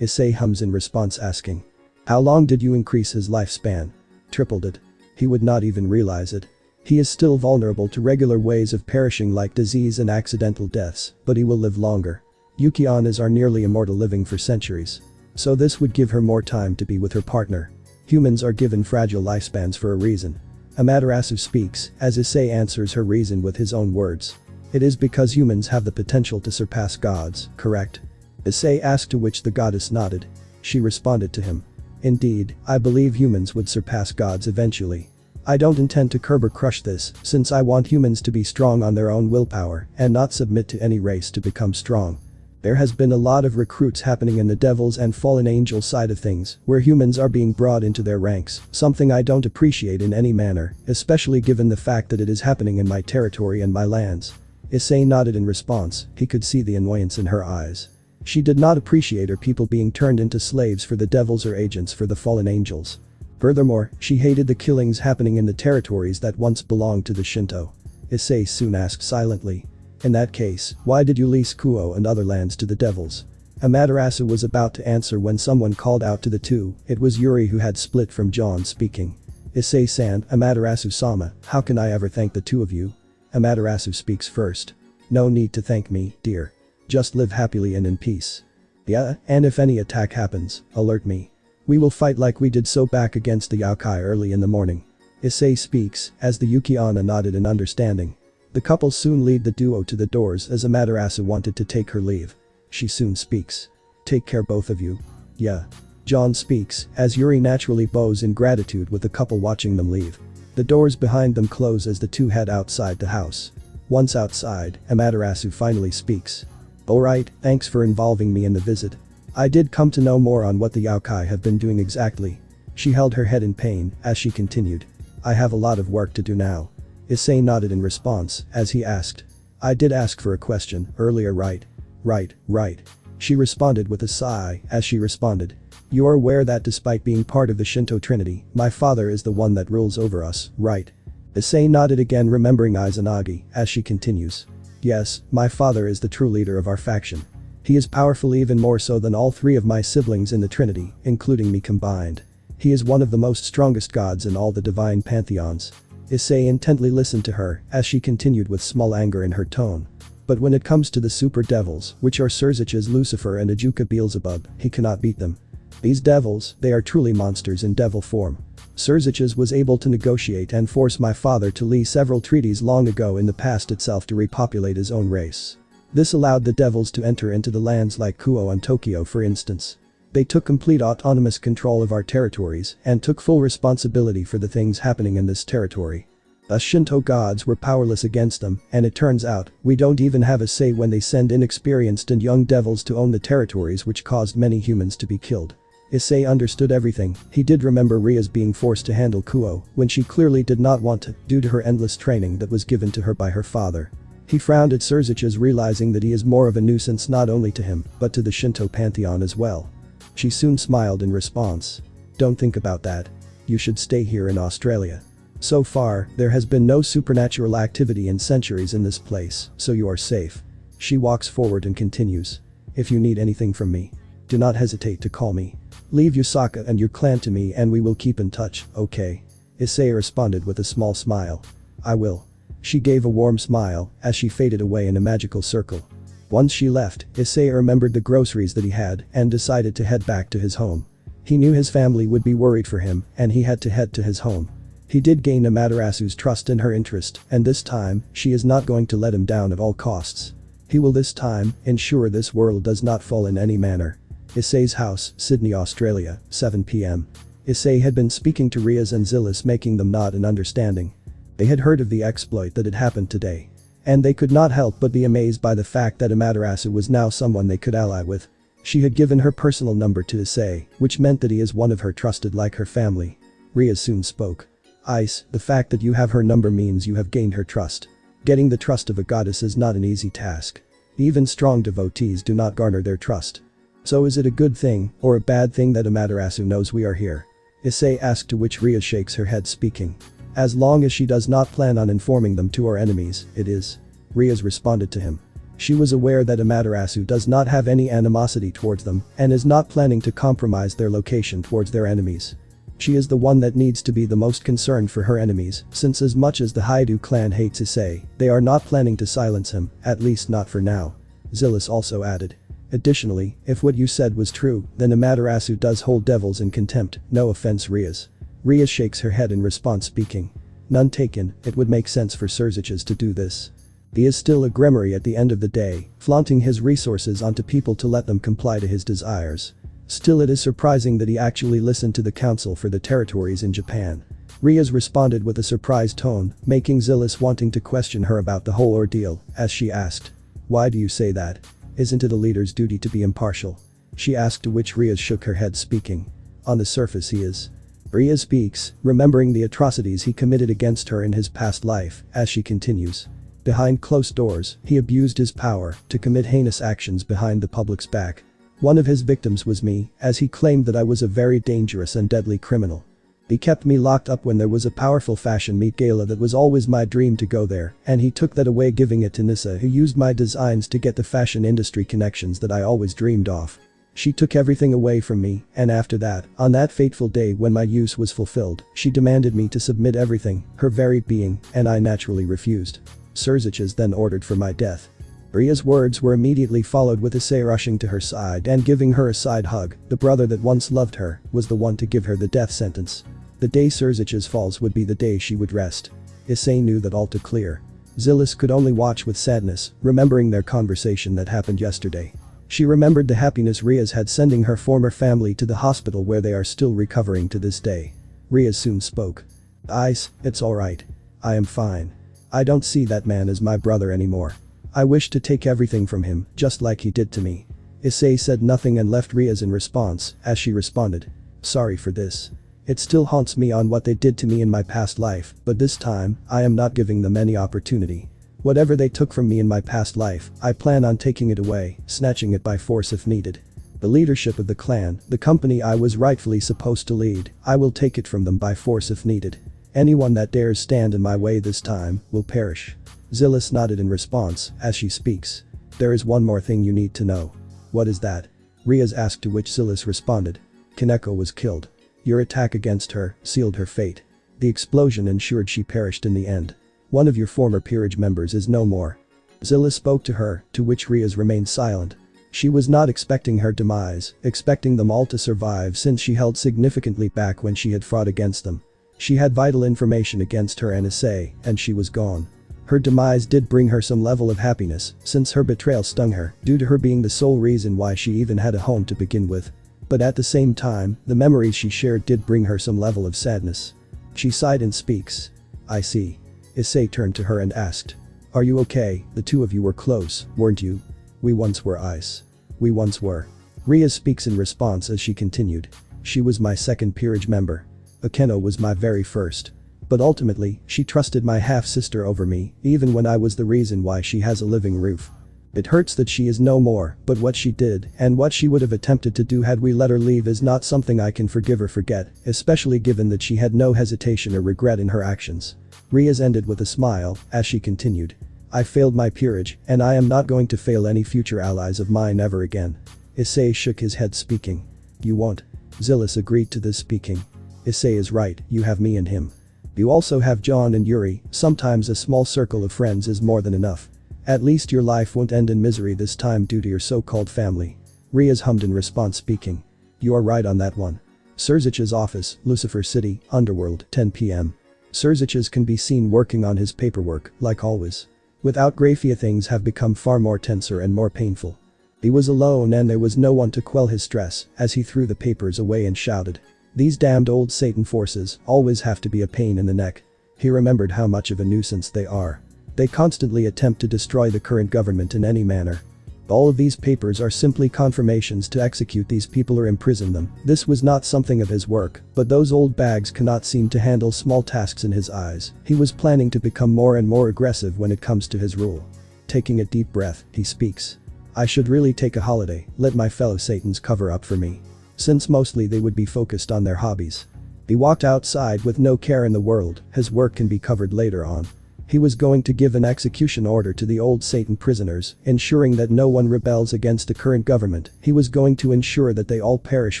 Issei hums in response asking. How long did you increase his lifespan? Tripled it. He would not even realize it. He is still vulnerable to regular ways of perishing like disease and accidental deaths, but he will live longer. Yuki-onas are nearly immortal, living for centuries. So this would give her more time to be with her partner. Humans are given fragile lifespans for a reason. Amaterasu speaks as Issei answers her reason with his own words. It is because humans have the potential to surpass gods, correct? Issei asked, to which the goddess nodded. She responded to him. Indeed, I believe humans would surpass gods eventually. I don't intend to curb or crush this, since I want humans to be strong on their own willpower and not submit to any race to become strong. There has been a lot of recruits happening in the devils and fallen angel side of things, where humans are being brought into their ranks, something I don't appreciate in any manner, especially given the fact that it is happening in my territory and my lands. Issei nodded in response. He could see the annoyance in her eyes. She did not appreciate her people being turned into slaves for the devils or agents for the fallen angels. Furthermore, she hated the killings happening in the territories that once belonged to the Shinto. Issei soon asked silently. In that case, why did you lease Kuo and other lands to the devils? Amaterasu was about to answer when someone called out to the two. It was Yuri, who had split from John, speaking. Issei-san, Amaterasu-sama, how can I ever thank the two of you? Amaterasu speaks first. No need to thank me, dear. Just live happily and in peace. Yeah, and if any attack happens, alert me. We will fight like we did so back against the Yokai early in the morning. Issei speaks as the Yuki-onna nodded in understanding. The couple soon lead the duo to the doors as Amaterasu wanted to take her leave. She soon speaks. Take care, both of you. Yeah. John speaks as Yuri naturally bows in gratitude with the couple watching them leave. The doors behind them close as the two head outside the house. Once outside, Amaterasu finally speaks. Alright, thanks for involving me in the visit. I did come to know more on what the Yokai have been doing exactly. She held her head in pain as she continued. I have a lot of work to do now. Issei nodded in response as he asked. I did ask for a question earlier, right? Right. She responded with a sigh as she responded. You are aware that despite being part of the Shinto Trinity, my father is the one that rules over us, right? Issei nodded again, remembering Izanagi as she continues. Yes, my father is the true leader of our faction. He is powerful, even more so than all three of my siblings in the Trinity, including me combined. He is one of the most strongest gods in all the divine pantheons. Issei intently listened to her as she continued with small anger in her tone. But when it comes to the super devils, which are Surzich's Lucifer and Ajuka Beelzebub, he cannot beat them. These devils, they are truly monsters in devil form. Surzich's was able to negotiate and force my father to leave several treaties long ago in the past itself to repopulate his own race. This allowed the devils to enter into the lands like Kuo and Tokyo, for instance. They took complete autonomous control of our territories and took full responsibility for the things happening in this territory. Us Shinto gods were powerless against them, and it turns out, we don't even have a say when they send inexperienced and young devils to own the territories, which caused many humans to be killed. Issei understood everything. He did remember Ria's being forced to handle Kuo when she clearly did not want to, due to her endless training that was given to her by her father. He frowned at Surzich's, realizing that he is more of a nuisance not only to him, but to the Shinto pantheon as well. She soon smiled in response. Don't think about that. You should stay here in Australia. So far, there has been no supernatural activity in centuries in this place, so you are safe. She walks forward and continues. If you need anything from me, do not hesitate to call me. Leave Yusaka and your clan to me and we will keep in touch, okay? Issei responded with a small smile. I will. She gave a warm smile as she faded away in a magical circle. Once she left, Issei remembered the groceries that he had and decided to head back to his home. He knew his family would be worried for him and he had to head to his home. He did gain Amaterasu's trust in her interest, and this time, she is not going to let him down at all costs. He will this time ensure this world does not fall in any manner. Issei's house, Sydney, Australia, 7 p.m. Issei had been speaking to Riaz and Zilis, making them nod in understanding. They had heard of the exploit that had happened today. And they could not help but be amazed by the fact that Amaterasu was now someone they could ally with. She had given her personal number to Issei, which meant that he is one of her trusted like her family. Riaz soon spoke. Ice, the fact that you have her number means you have gained her trust. Getting the trust of a goddess is not an easy task. Even strong devotees do not garner their trust. So is it a good thing, or a bad thing that Amaterasu knows we are here? Issei asked, to which Riaz shakes her head, speaking. As long as she does not plan on informing them to our enemies, it is. Riaz responded to him. She was aware that Amaterasu does not have any animosity towards them and is not planning to compromise their location towards their enemies. She is the one that needs to be the most concerned for her enemies, since as much as the Hyoudou clan hates Issei, they are not planning to silence him, at least not for now. Zilis also added. Additionally, if what you said was true, then Amaterasu does hold devils in contempt, no offense Riaz. Riaz shakes her head in response, speaking. None taken, it would make sense for Surziches to do this. He is still a Grimoire at the end of the day, flaunting his resources onto people to let them comply to his desires. Still, it is surprising that he actually listened to the council for the territories in Japan. Riaz responded with a surprised tone, making Zilis wanting to question her about the whole ordeal, as she asked. Why do you say that? Isn't it a leader's duty to be impartial? She asked, to which Riaz shook her head, speaking. On the surface he is. Riaz speaks, remembering the atrocities he committed against her in his past life, as she continues. Behind closed doors, he abused his power to commit heinous actions behind the public's back. One of his victims was me, as he claimed that I was a very dangerous and deadly criminal. He kept me locked up when there was a powerful fashion meet gala that was always my dream to go there, and he took that away, giving it to Nissa, who used my designs to get the fashion industry connections that I always dreamed of. She took everything away from me, and after that, on that fateful day when my use was fulfilled, she demanded me to submit everything, her very being, and I naturally refused. Surziches then ordered for my death. Riaz's words were immediately followed with Issei rushing to her side and giving her a side hug. The brother that once loved her was the one to give her the death sentence. The day Surziches falls would be the day she would rest. Issei knew that all too clear. Zilis could only watch with sadness, remembering their conversation that happened yesterday. She remembered the happiness Riaz had sending her former family to the hospital where they are still recovering to this day. Riaz soon spoke. Ice, it's alright. I am fine. I don't see that man as my brother anymore. I wish to take everything from him, just like he did to me. Issei said nothing and left Riaz in response, as she responded. Sorry for this. It still haunts me on what they did to me in my past life, but this time, I am not giving them any opportunity. Whatever they took from me in my past life, I plan on taking it away, snatching it by force if needed. The leadership of the clan, the company I was rightfully supposed to lead, I will take it from them by force if needed. Anyone that dares stand in my way this time, will perish. Zilis nodded in response, as she speaks. There is one more thing you need to know. What is that? Riaz asked, to which Zilis responded. Kaneko was killed. Your attack against her sealed her fate. The explosion ensured she perished in the end. One of your former peerage members is no more. Zilis spoke to her, to which Riaz remained silent. She was not expecting her demise, expecting them all to survive since she held significantly back when she had fought against them. She had vital information against her and Issei, and she was gone. Her demise did bring her some level of happiness, since her betrayal stung her, due to her being the sole reason why she even had a home to begin with. But at the same time, the memories she shared did bring her some level of sadness. She sighed and speaks. I see. Issei turned to her and asked. Are you okay? The two of you were close, weren't you? We once were, Ice. We once were. Riaz speaks in response as she continued. She was my second peerage member. Akeno was my very first. But ultimately, she trusted my half-sister over me, even when I was the reason why she has a living roof. It hurts that she is no more, but what she did, and what she would have attempted to do had we let her leave, is not something I can forgive or forget, especially given that she had no hesitation or regret in her actions. Riaz ended with a smile, as she continued. I failed my peerage, and I am not going to fail any future allies of mine ever again. Issei shook his head, speaking. You won't. Zilis agreed to this, speaking. Issei is right, you have me and him. You also have John and Yuri. Sometimes a small circle of friends is more than enough. At least your life won't end in misery this time due to your so-called family. Riaz hummed in response, speaking. You are right on that one. Surzich's office, Lucifer City, Underworld, 10 p.m. Surziches can be seen working on his paperwork, like always. Without Grafia things have become far more tenser and more painful. He was alone and there was no one to quell his stress as he threw the papers away and shouted. These damned old Satan forces always have to be a pain in the neck. He remembered how much of a nuisance they are. They constantly attempt to destroy the current government in any manner. All of these papers are simply confirmations to execute these people or imprison them. This was not something of his work, but those old bags cannot seem to handle small tasks in his eyes. He was planning to become more and more aggressive when it comes to his rule. Taking a deep breath, he speaks. I should really take a holiday, let my fellow Satans cover up for me. Since mostly they would be focused on their hobbies. He walked outside with no care in the world, his work can be covered later on. He was going to give an execution order to the old Satan prisoners, ensuring that no one rebels against the current government. He was going to ensure that they all perish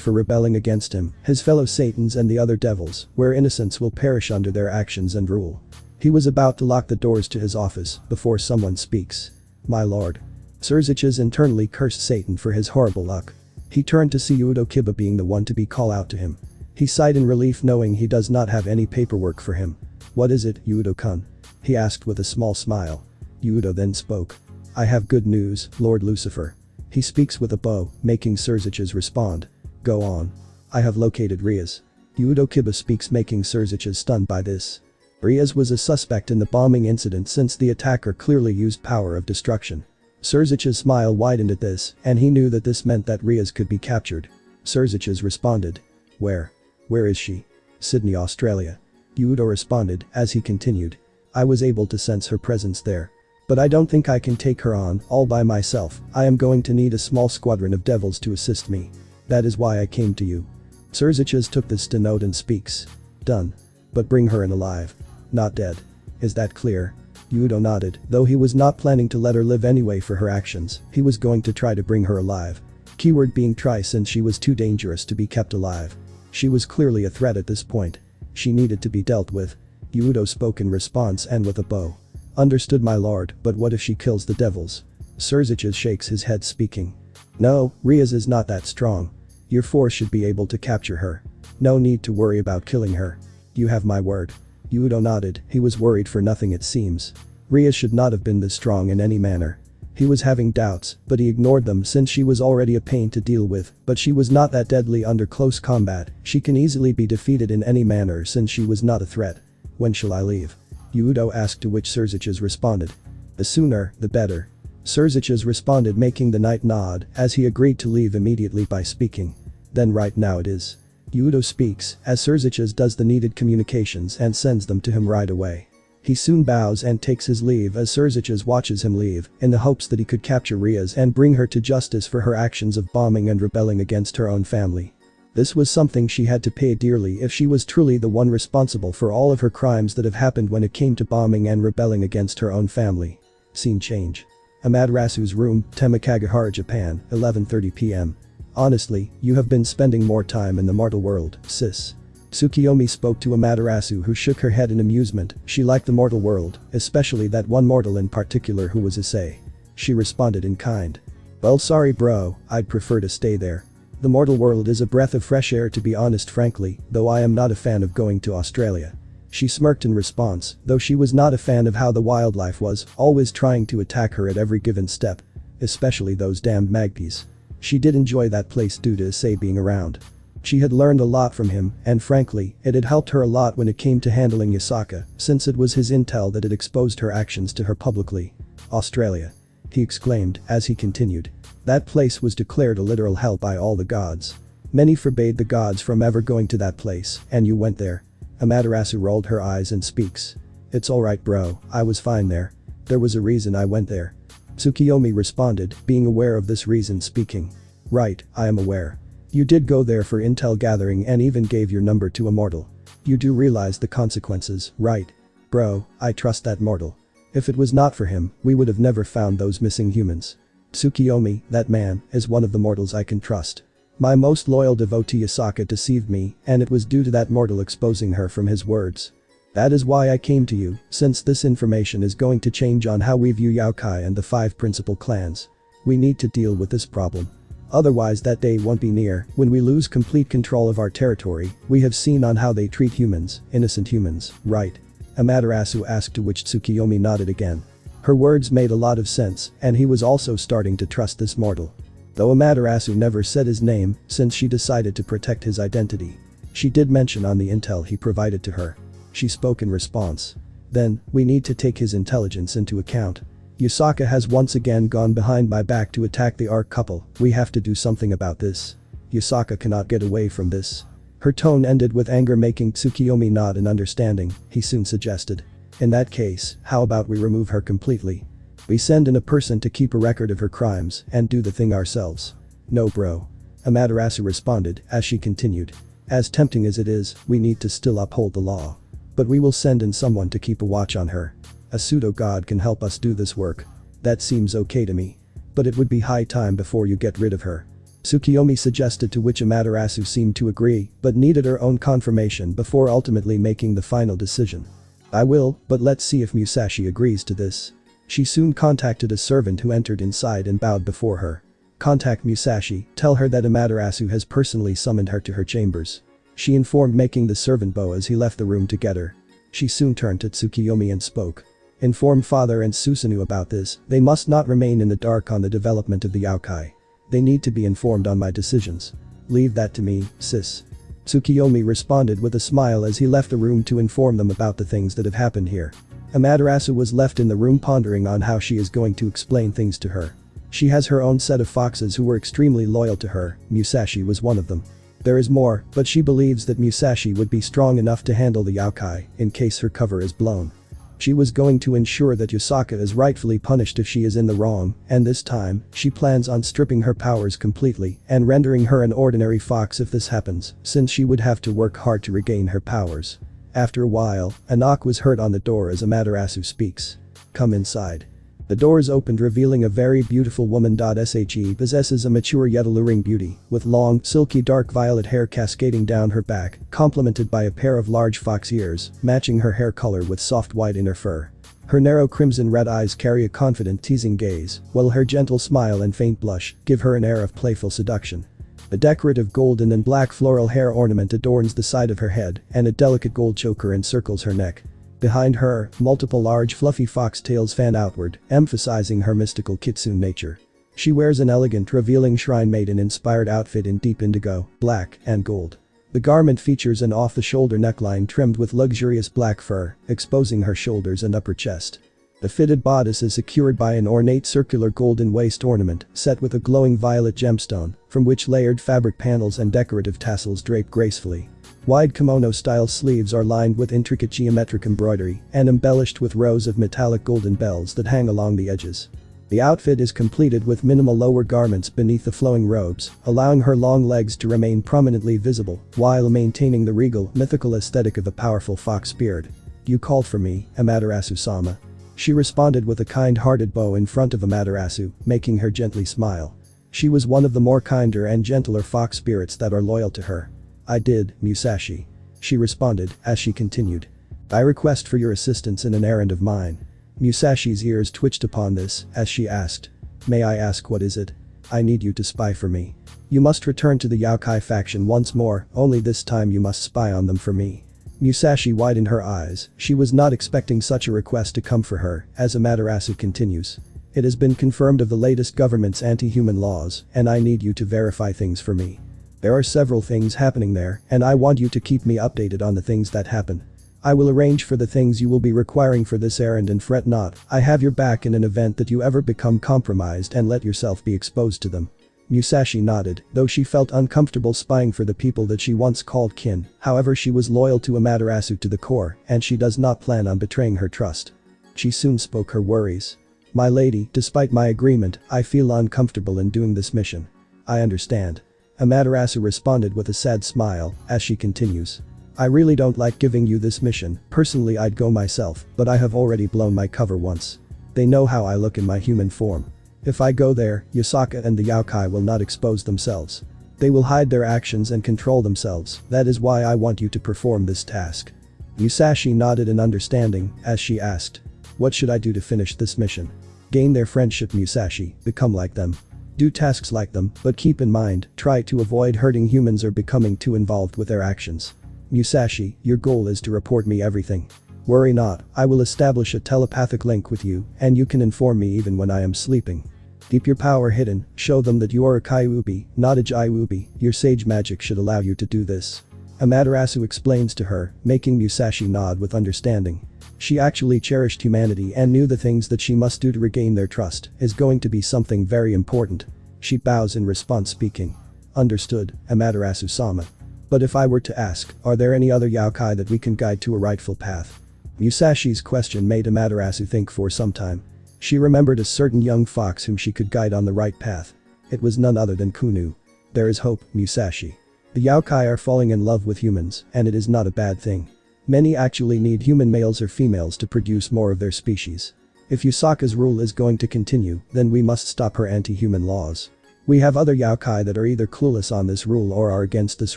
for rebelling against him, his fellow Satans and the other devils, where innocents will perish under their actions and rule. He was about to lock the doors to his office before someone speaks. My lord. Surziches internally cursed Satan for his horrible luck. He turned to see Hyoudou Kiba being the one to be called out to him. He sighed in relief knowing he does not have any paperwork for him. What is it, Hyoudou-kun? He asked with a small smile. Hyoudou then spoke. I have good news, Lord Lucifer. He speaks with a bow, making Surziches respond. Go on. I have located Riaz. Hyoudou Kiba speaks making Surziches stunned by this. Riaz was a suspect in the bombing incident since the attacker clearly used power of destruction. Surziches' smile widened at this, and he knew that this meant that Riaz could be captured. Surziches responded. Where? Where is she? Sydney, Australia. Hyoudou responded as he continued. I was able to sense her presence there. But I don't think I can take her on all by myself. I am going to need a small squadron of devils to assist me. That is why I came to you. Surziches took this to note and speaks. Done. But bring her in alive. Not dead. Is that clear? Hyoudou nodded, though he was not planning to let her live anyway for her actions. He was going to try to bring her alive. Keyword being try since she was too dangerous to be kept alive. She was clearly a threat at this point. She needed to be dealt with. Hyoudou spoke in response and with a bow. Understood my lord, but what if she kills the devils? Surziches shakes his head speaking. No, Riaz is not that strong. Your force should be able to capture her. No need to worry about killing her. You have my word. Hyoudou nodded, he was worried for nothing it seems. Riaz should not have been this strong in any manner. He was having doubts, but he ignored them since she was already a pain to deal with, but she was not that deadly under close combat. She can easily be defeated in any manner since she was not a threat. When shall I leave? Hyoudou asked, to which Surziches responded. The sooner, the better. Surziches responded making the knight nod as he agreed to leave immediately by speaking. Then right now it is. Hyoudou speaks as Surziches does the needed communications and sends them to him right away. He soon bows and takes his leave as Surziches watches him leave in the hopes that he could capture Riaz and bring her to justice for her actions of bombing and rebelling against her own family. This was something she had to pay dearly if she was truly the one responsible for all of her crimes that have happened when it came to bombing and rebelling against her own family. Scene change. Amaterasu's room, Temikagahara, Japan, 11:30 p.m. Honestly, you have been spending more time in the mortal world, sis. Tsukiyomi spoke to Amaterasu, who shook her head in amusement. She liked the mortal world, especially that one mortal in particular who was Issei. She responded in kind. Well, sorry bro, I'd prefer to stay there. The mortal world is a breath of fresh air to be honest, frankly, though I am not a fan of going to Australia. She smirked in response, though she was not a fan of how the wildlife was always trying to attack her at every given step. Especially those damned magpies. She did enjoy that place due to Issei being around. She had learned a lot from him, and frankly, it had helped her a lot when it came to handling Yasaka, since it was his intel that had exposed her actions to her publicly. Australia. He exclaimed as he continued. That place was declared a literal hell by all the gods. Many forbade the gods from ever going to that place, and you went there. Amaterasu rolled her eyes and speaks. It's alright bro, I was fine there. There was a reason I went there. Tsukiyomi responded, being aware of this reason speaking. Right, I am aware. You did go there for intel gathering and even gave your number to a mortal. You do realize the consequences, right? Bro, I trust that mortal. If it was not for him, we would have never found those missing humans. Tsukiyomi, that man, is one of the mortals I can trust. My most loyal devotee Yasaka deceived me, and it was due to that mortal exposing her from his words. That is why I came to you, since this information is going to change on how we view Yaokai and the 5 principal clans. We need to deal with this problem. Otherwise that day won't be near when we lose complete control of our territory. We have seen on how they treat humans, innocent humans, right? Amaterasu asked, to which Tsukiyomi nodded again. Her words made a lot of sense, and he was also starting to trust this mortal. Though Amaterasu never said his name, since she decided to protect his identity. She did mention on the intel he provided to her. She spoke in response. Then, we need to take his intelligence into account. Yusaka has once again gone behind my back to attack the ARC couple, we have to do something about this. Yusaka cannot get away from this. Her tone ended with anger, making Tsukiyomi nod in understanding. He soon suggested. In that case, how about we remove her completely? We send in a person to keep a record of her crimes and do the thing ourselves. No bro. Amaterasu responded as she continued. As tempting as it is, we need to still uphold the law. But we will send in someone to keep a watch on her. A pseudo-god can help us do this work. That seems okay to me. But it would be high time before you get rid of her. Tsukiyomi suggested, to which Amaterasu seemed to agree, but needed her own confirmation before ultimately making the final decision. I will, but let's see if Musashi agrees to this. She soon contacted a servant who entered inside and bowed before her. Contact Musashi, tell her that Amaterasu has personally summoned her to her chambers. She informed, making the servant bow as he left the room to get her. She soon turned to Tsukiyomi and spoke. Inform father and Susanoo about this, they must not remain in the dark on the development of the Yaokai. They need to be informed on my decisions. Leave that to me, sis. Tsukiyomi responded with a smile as he left the room to inform them about the things that have happened here. Amaterasu was left in the room pondering on how she is going to explain things to her. She has her own set of foxes who were extremely loyal to her, Musashi was one of them. There is more, but she believes that Musashi would be strong enough to handle the Yaokai in case her cover is blown. She was going to ensure that Yusaka is rightfully punished if she is in the wrong, and this time, she plans on stripping her powers completely and rendering her an ordinary fox if this happens, since she would have to work hard to regain her powers. After a while, a knock was heard on the door as Amaterasu speaks. Come inside. The doors opened, revealing a very beautiful woman. She possesses a mature yet alluring beauty, with long, silky dark violet hair cascading down her back, complemented by a pair of large fox ears, matching her hair color with soft white inner fur. Her narrow crimson-red eyes carry a confident, teasing gaze, while her gentle smile and faint blush give her an air of playful seduction. A decorative golden and black floral hair ornament adorns the side of her head, and a delicate gold choker encircles her neck. Behind her, multiple large fluffy foxtails fan outward, emphasizing her mystical kitsune nature. She wears an elegant, revealing shrine maiden-inspired outfit in deep indigo, black, and gold. The garment features an off-the-shoulder neckline trimmed with luxurious black fur, exposing her shoulders and upper chest. The fitted bodice is secured by an ornate circular golden waist ornament set with a glowing violet gemstone, from which layered fabric panels and decorative tassels drape gracefully. Wide kimono-style sleeves are lined with intricate geometric embroidery and embellished with rows of metallic golden bells that hang along the edges. The outfit is completed with minimal lower garments beneath the flowing robes, allowing her long legs to remain prominently visible while maintaining the regal, mythical aesthetic of a powerful fox spirit. You called for me, Amaterasu-sama. She responded with a kind-hearted bow in front of Amaterasu, making her gently smile. She was one of the more kinder and gentler fox spirits that are loyal to her. I did, Musashi. She responded as she continued. I request for your assistance in an errand of mine. Musashi's ears twitched upon this as she asked. May I ask, what is it? I need you to spy for me. You must return to the Yaokai faction once more, only this time you must spy on them for me. Musashi widened her eyes, she was not expecting such a request to come for her, as Amaterasu continues. It has been confirmed of the latest government's anti-human laws, and I need you to verify things for me. There are several things happening there, and I want you to keep me updated on the things that happen. I will arrange for the things you will be requiring for this errand, and fret not, I have your back in an event that you ever become compromised and let yourself be exposed to them. Musashi nodded, though she felt uncomfortable spying for the people that she once called kin, however she was loyal to Amaterasu to the core, and she does not plan on betraying her trust. She soon spoke her worries. My lady, despite my agreement, I feel uncomfortable in doing this mission. I understand. Amaterasu responded with a sad smile, as she continues. I really don't like giving you this mission, personally I'd go myself, but I have already blown my cover once. They know how I look in my human form. If I go there, Yusaka and the Yaokai will not expose themselves. They will hide their actions and control themselves, that is why I want you to perform this task. Musashi nodded in understanding, as she asked. What should I do to finish this mission? Gain their friendship, Musashi, become like them. Do tasks like them, but keep in mind, try to avoid hurting humans or becoming too involved with their actions. Musashi, your goal is to report me everything. Worry not, I will establish a telepathic link with you, and you can inform me even when I am sleeping. Keep your power hidden, show them that you are a Kyuubi, not a Jaiubi, your sage magic should allow you to do this. Amaterasu explains to her, making Musashi nod with understanding. She actually cherished humanity and knew the things that she must do to regain their trust is going to be something very important. She bows in response speaking. Understood, Amaterasu-sama. But if I were to ask, are there any other yokai that we can guide to a rightful path? Musashi's question made Amaterasu think for some time. She remembered a certain young fox whom she could guide on the right path. It was none other than Kunu. There is hope, Musashi. The yokai are falling in love with humans, and it is not a bad thing. Many actually need human males or females to produce more of their species. If Yusaka's rule is going to continue, then we must stop her anti-human laws. We have other yokai that are either clueless on this rule or are against this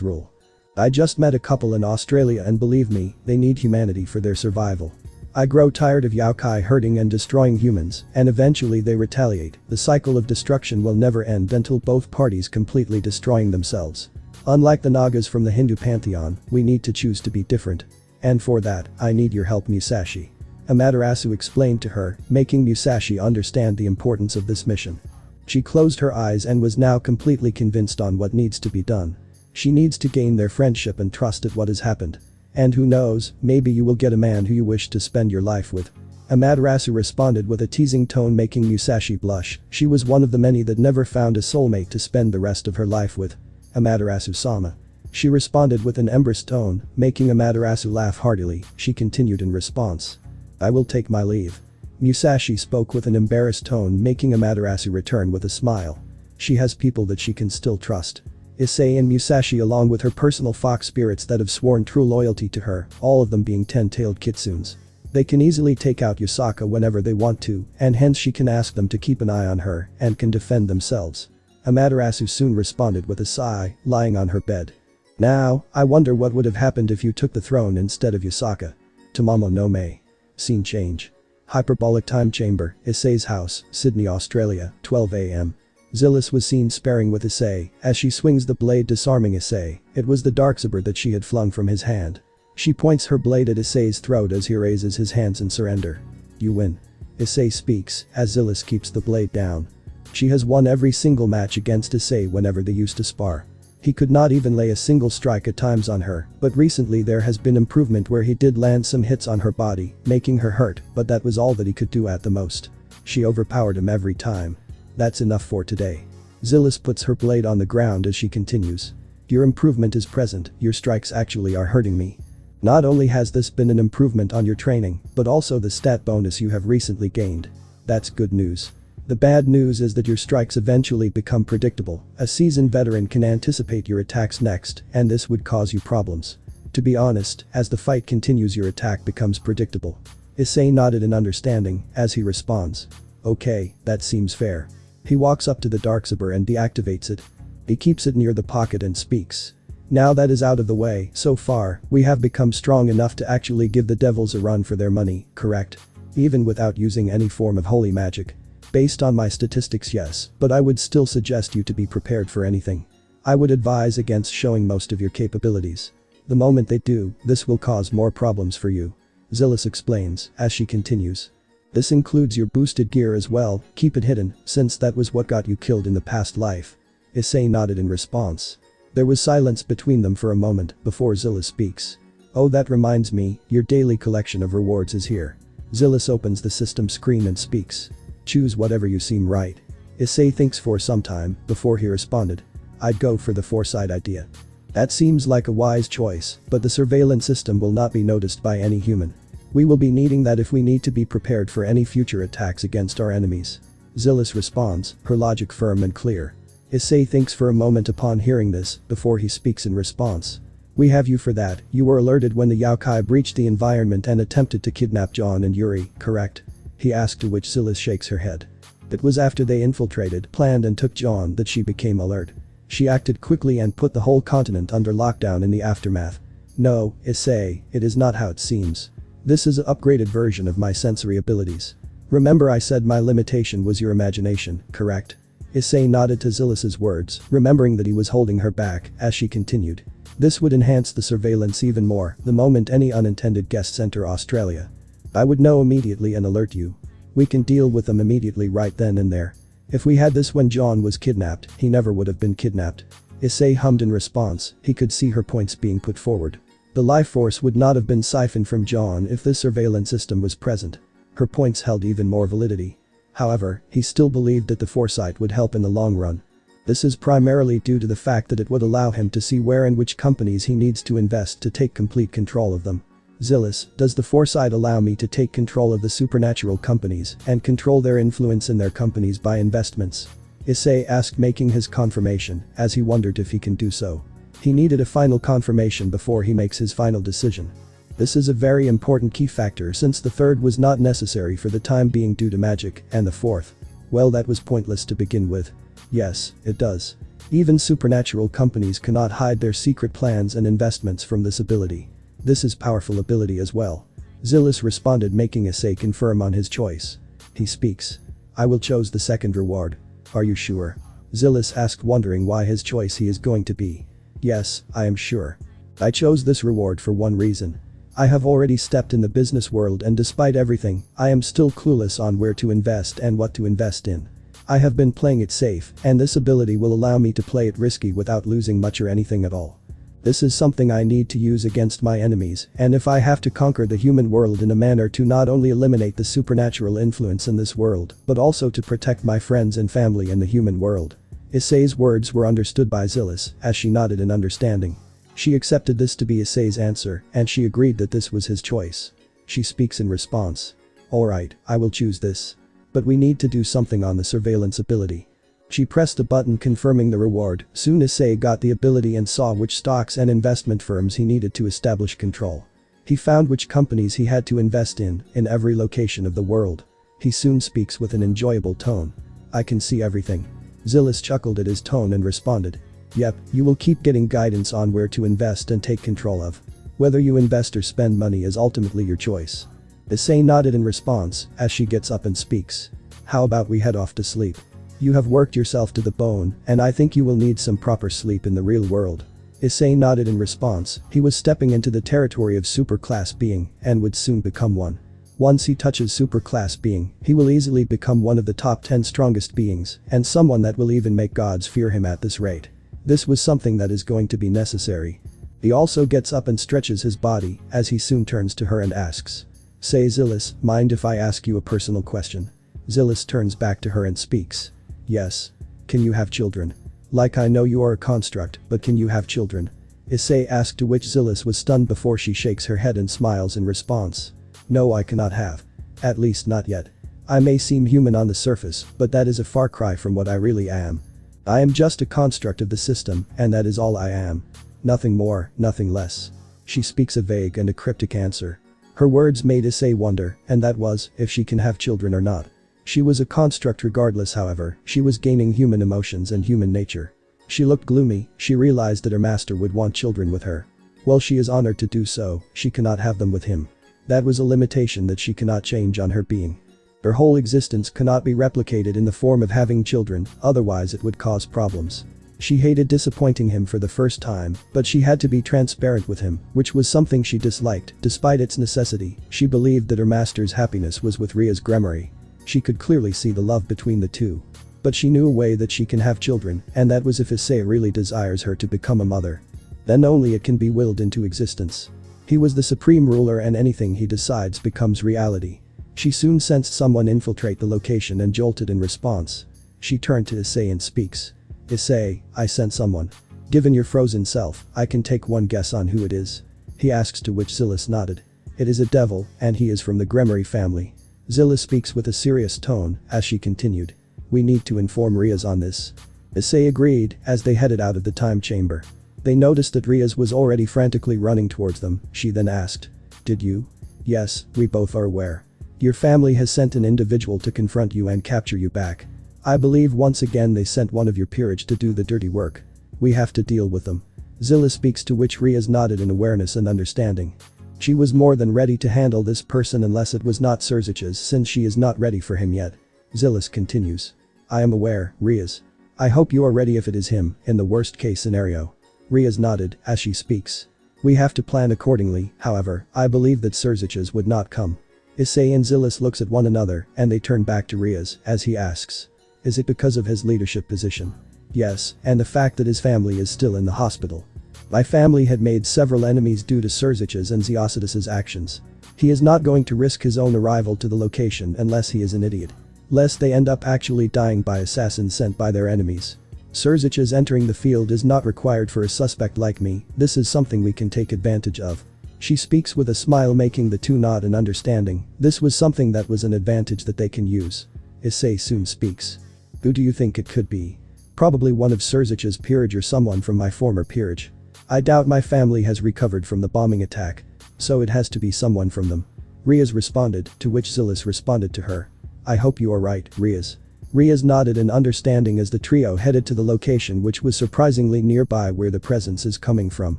rule. I just met a couple in Australia and believe me, they need humanity for their survival. I grow tired of yokai hurting and destroying humans, and eventually they retaliate. The cycle of destruction will never end until both parties completely destroying themselves. Unlike the Nagas from the Hindu pantheon, we need to choose to be different. And for that, I need your help, Musashi. Amaterasu explained to her, making Musashi understand the importance of this mission. She closed her eyes and was now completely convinced on what needs to be done. She needs to gain their friendship and trust at what has happened. And who knows, maybe you will get a man who you wish to spend your life with. Amaterasu responded with a teasing tone making Musashi blush. She was one of the many that never found a soulmate to spend the rest of her life with. Amaterasu-sama. She responded with an embarrassed tone, making Amaterasu laugh heartily. She continued in response. I will take my leave. Musashi spoke with an embarrassed tone making Amaterasu return with a smile. She has people that she can still trust. Issei and Musashi along with her personal fox spirits that have sworn true loyalty to her, all of them being 10-tailed kitsunes. They can easily take out Yusaka whenever they want to, and hence she can ask them to keep an eye on her and can defend themselves. Amaterasu soon responded with a sigh, lying on her bed. Now, I wonder what would have happened if you took the throne instead of Yusaka. Tamamo no Mei. Scene change. Hyperbolic time chamber, Issei's house, Sydney, Australia, 12 AM. Zillis was seen sparring with Issei as she swings the blade disarming Issei. It was the darksaber that she had flung from his hand. She points her blade at Issei's throat as he raises his hands in surrender. You win. Issei speaks as Zillis keeps the blade down. She has won every single match against Issei whenever they used to spar. He could not even lay a single strike at times on her, but recently there has been improvement where he did land some hits on her body, making her hurt, but that was all that he could do at the most. She overpowered him every time. That's enough for today. Zillis puts her blade on the ground as she continues. Your improvement is present, your strikes actually are hurting me. Not only has this been an improvement on your training, but also the stat bonus you have recently gained. That's good news. The bad news is that your strikes eventually become predictable. A seasoned veteran can anticipate your attacks next, and this would cause you problems. To be honest, as the fight continues your attack becomes predictable. Issei nodded in understanding as he responds. Okay, that seems fair. He walks up to the darksaber and deactivates it. He keeps it near the pocket and speaks. Now that is out of the way, so far, we have become strong enough to actually give the devils a run for their money, correct? Even without using any form of holy magic. Based on my statistics, yes, but I would still suggest you to be prepared for anything. I would advise against showing most of your capabilities. The moment they do, this will cause more problems for you. Zillis explains as she continues. This includes your boosted gear as well, keep it hidden, since that was what got you killed in the past life. Issei nodded in response. There was silence between them for a moment before Zillis speaks. Oh, that reminds me, your daily collection of rewards is here. Zillis opens the system screen and speaks. Choose whatever you seem right. Issei thinks for some time before he responded. I'd go for the foresight idea. That seems like a wise choice, but the surveillance system will not be noticed by any human. We will be needing that if we need to be prepared for any future attacks against our enemies. Zillis responds, her logic firm and clear. Issei thinks for a moment upon hearing this before he speaks in response. We have you for that, you were alerted when the Yaokai breached the environment and attempted to kidnap John and Yuri, correct? He asked, to which Zillis shakes her head. It was after they infiltrated, planned and took John that she became alert. She acted quickly and put the whole continent under lockdown in the aftermath. No, Issei, it is not how it seems. This is an upgraded version of my sensory abilities. Remember I said my limitation was your imagination, correct? Issei nodded to Zillis's words, remembering that he was holding her back as she continued. This would enhance the surveillance even more the moment any unintended guests enter Australia. I would know immediately and alert you. We can deal with them immediately right then and there. If we had this when John was kidnapped, he never would have been kidnapped. Issei hummed in response, he could see her points being put forward. The life force would not have been siphoned from John if this surveillance system was present. Her points held even more validity. However, he still believed that the foresight would help in the long run. This is primarily due to the fact that it would allow him to see where and which companies he needs to invest to take complete control of them. Zillus, does the foresight allow me to take control of the supernatural companies and control their influence in their companies by investments? Issei asked, making his confirmation, as he wondered if he can do so. He needed a final confirmation before he makes his final decision. This is a very important key factor since the third was not necessary for the time being due to magic, and the fourth, well, that was pointless to begin with. Yes, it does. Even supernatural companies cannot hide their secret plans and investments from this ability. This is powerful ability as well. Zillus responded, making Issei confirm on his choice. He speaks. I will choose the second reward. Are you sure? Zillus asked, wondering why his choice he is going to be. Yes, I am sure. I chose this reward for one reason. I have already stepped in the business world and despite everything, I am still clueless on where to invest and what to invest in. I have been playing it safe, and this ability will allow me to play it risky without losing much or anything at all. This is something I need to use against my enemies, and if I have to conquer the human world in a manner to not only eliminate the supernatural influence in this world, but also to protect my friends and family in the human world. Issei's words were understood by Zillus, as she nodded in understanding. She accepted this to be Issei's answer, and she agreed that this was his choice. She speaks in response. Alright, I will choose this. But we need to do something on the surveillance ability. She pressed a button confirming the reward. Soon Issei got the ability and saw which stocks and investment firms he needed to establish control. He found which companies he had to invest in every location of the world. He soon speaks with an enjoyable tone. I can see everything. Zillus chuckled at his tone and responded. Yep, you will keep getting guidance on where to invest and take control of. Whether you invest or spend money is ultimately your choice. Issei nodded in response as she gets up and speaks. How about we head off to sleep? You have worked yourself to the bone, and I think you will need some proper sleep in the real world. Issei nodded in response. He was stepping into the territory of superclass being and would soon become one. Once he touches superclass being, he will easily become one of the top 10 strongest beings and someone that will even make gods fear him at this rate. This was something that is going to be necessary. He also gets up and stretches his body as he soon turns to her and asks. Say, Zillus, mind if I ask you a personal question? Zillus turns back to her and speaks. Yes. Can you have children? Like, I know you are a construct, but can you have children? Issei asked, to which Zillus was stunned before she shakes her head and smiles in response. No, I cannot have. At least not yet. I may seem human on the surface, but that is a far cry from what I really am. I am just a construct of the system, and that is all I am. Nothing more, nothing less. She speaks a vague and a cryptic answer. Her words made Issei wonder, and that was, if she can have children or not. She was a construct regardless, however, she was gaining human emotions and human nature. She looked gloomy. She realized that her master would want children with her. While she is honored to do so, she cannot have them with him. That was a limitation that she cannot change on her being. Her whole existence cannot be replicated in the form of having children, otherwise it would cause problems. She hated disappointing him for the first time, but she had to be transparent with him, which was something she disliked. Despite its necessity, she believed that her master's happiness was with Ria's Gremory. She could clearly see the love between the two. But she knew a way that she can have children, and that was if Issei really desires her to become a mother. Then only it can be willed into existence. He was the supreme ruler, and anything he decides becomes reality. She soon sensed someone infiltrate the location and jolted in response. She turned to Issei and speaks. Issei, I sense someone. Given your frozen self, I can take one guess on who it is. He asks, to which Zillus nodded. It is a devil, and he is from the Gremory family. Zillus speaks with a serious tone as she continued. We need to inform Riaz on this. Issei agreed as they headed out of the time chamber. They noticed that Riaz was already frantically running towards them. She then asked. Did you? Yes, we both are aware. Your family has sent an individual to confront you and capture you back. I believe once again they sent one of your peerage to do the dirty work. We have to deal with them. Zillus speaks, to which Riaz nodded in awareness and understanding. She was more than ready to handle this person unless it was not Serzich's, since she is not ready for him yet. Zillus continues. I am aware, Riaz. I hope you are ready if it is him, in the worst case scenario. Riaz nodded as she speaks. We have to plan accordingly, however, I believe that Surziches would not come. Issei and Zilis looks at one another and they turn back to Riaz as he asks. Is it because of his leadership position? Yes, and the fact that his family is still in the hospital. My family had made several enemies due to Surziches and Ziasidis' actions. He is not going to risk his own arrival to the location unless he is an idiot. Lest they end up actually dying by assassins sent by their enemies. Surziches entering the field is not required for a suspect like me, this is something we can take advantage of. She speaks with a smile, making the two nod in understanding. This was something that was an advantage that they can use. Issei soon speaks. Who do you think it could be? Probably one of Surzich's peerage or someone from my former peerage. I doubt my family has recovered from the bombing attack. So it has to be someone from them. Riaz responded, to which Zilis responded to her. I hope you are right, Riaz. Riaz nodded in understanding as the trio headed to the location, which was surprisingly nearby where the presence is coming from.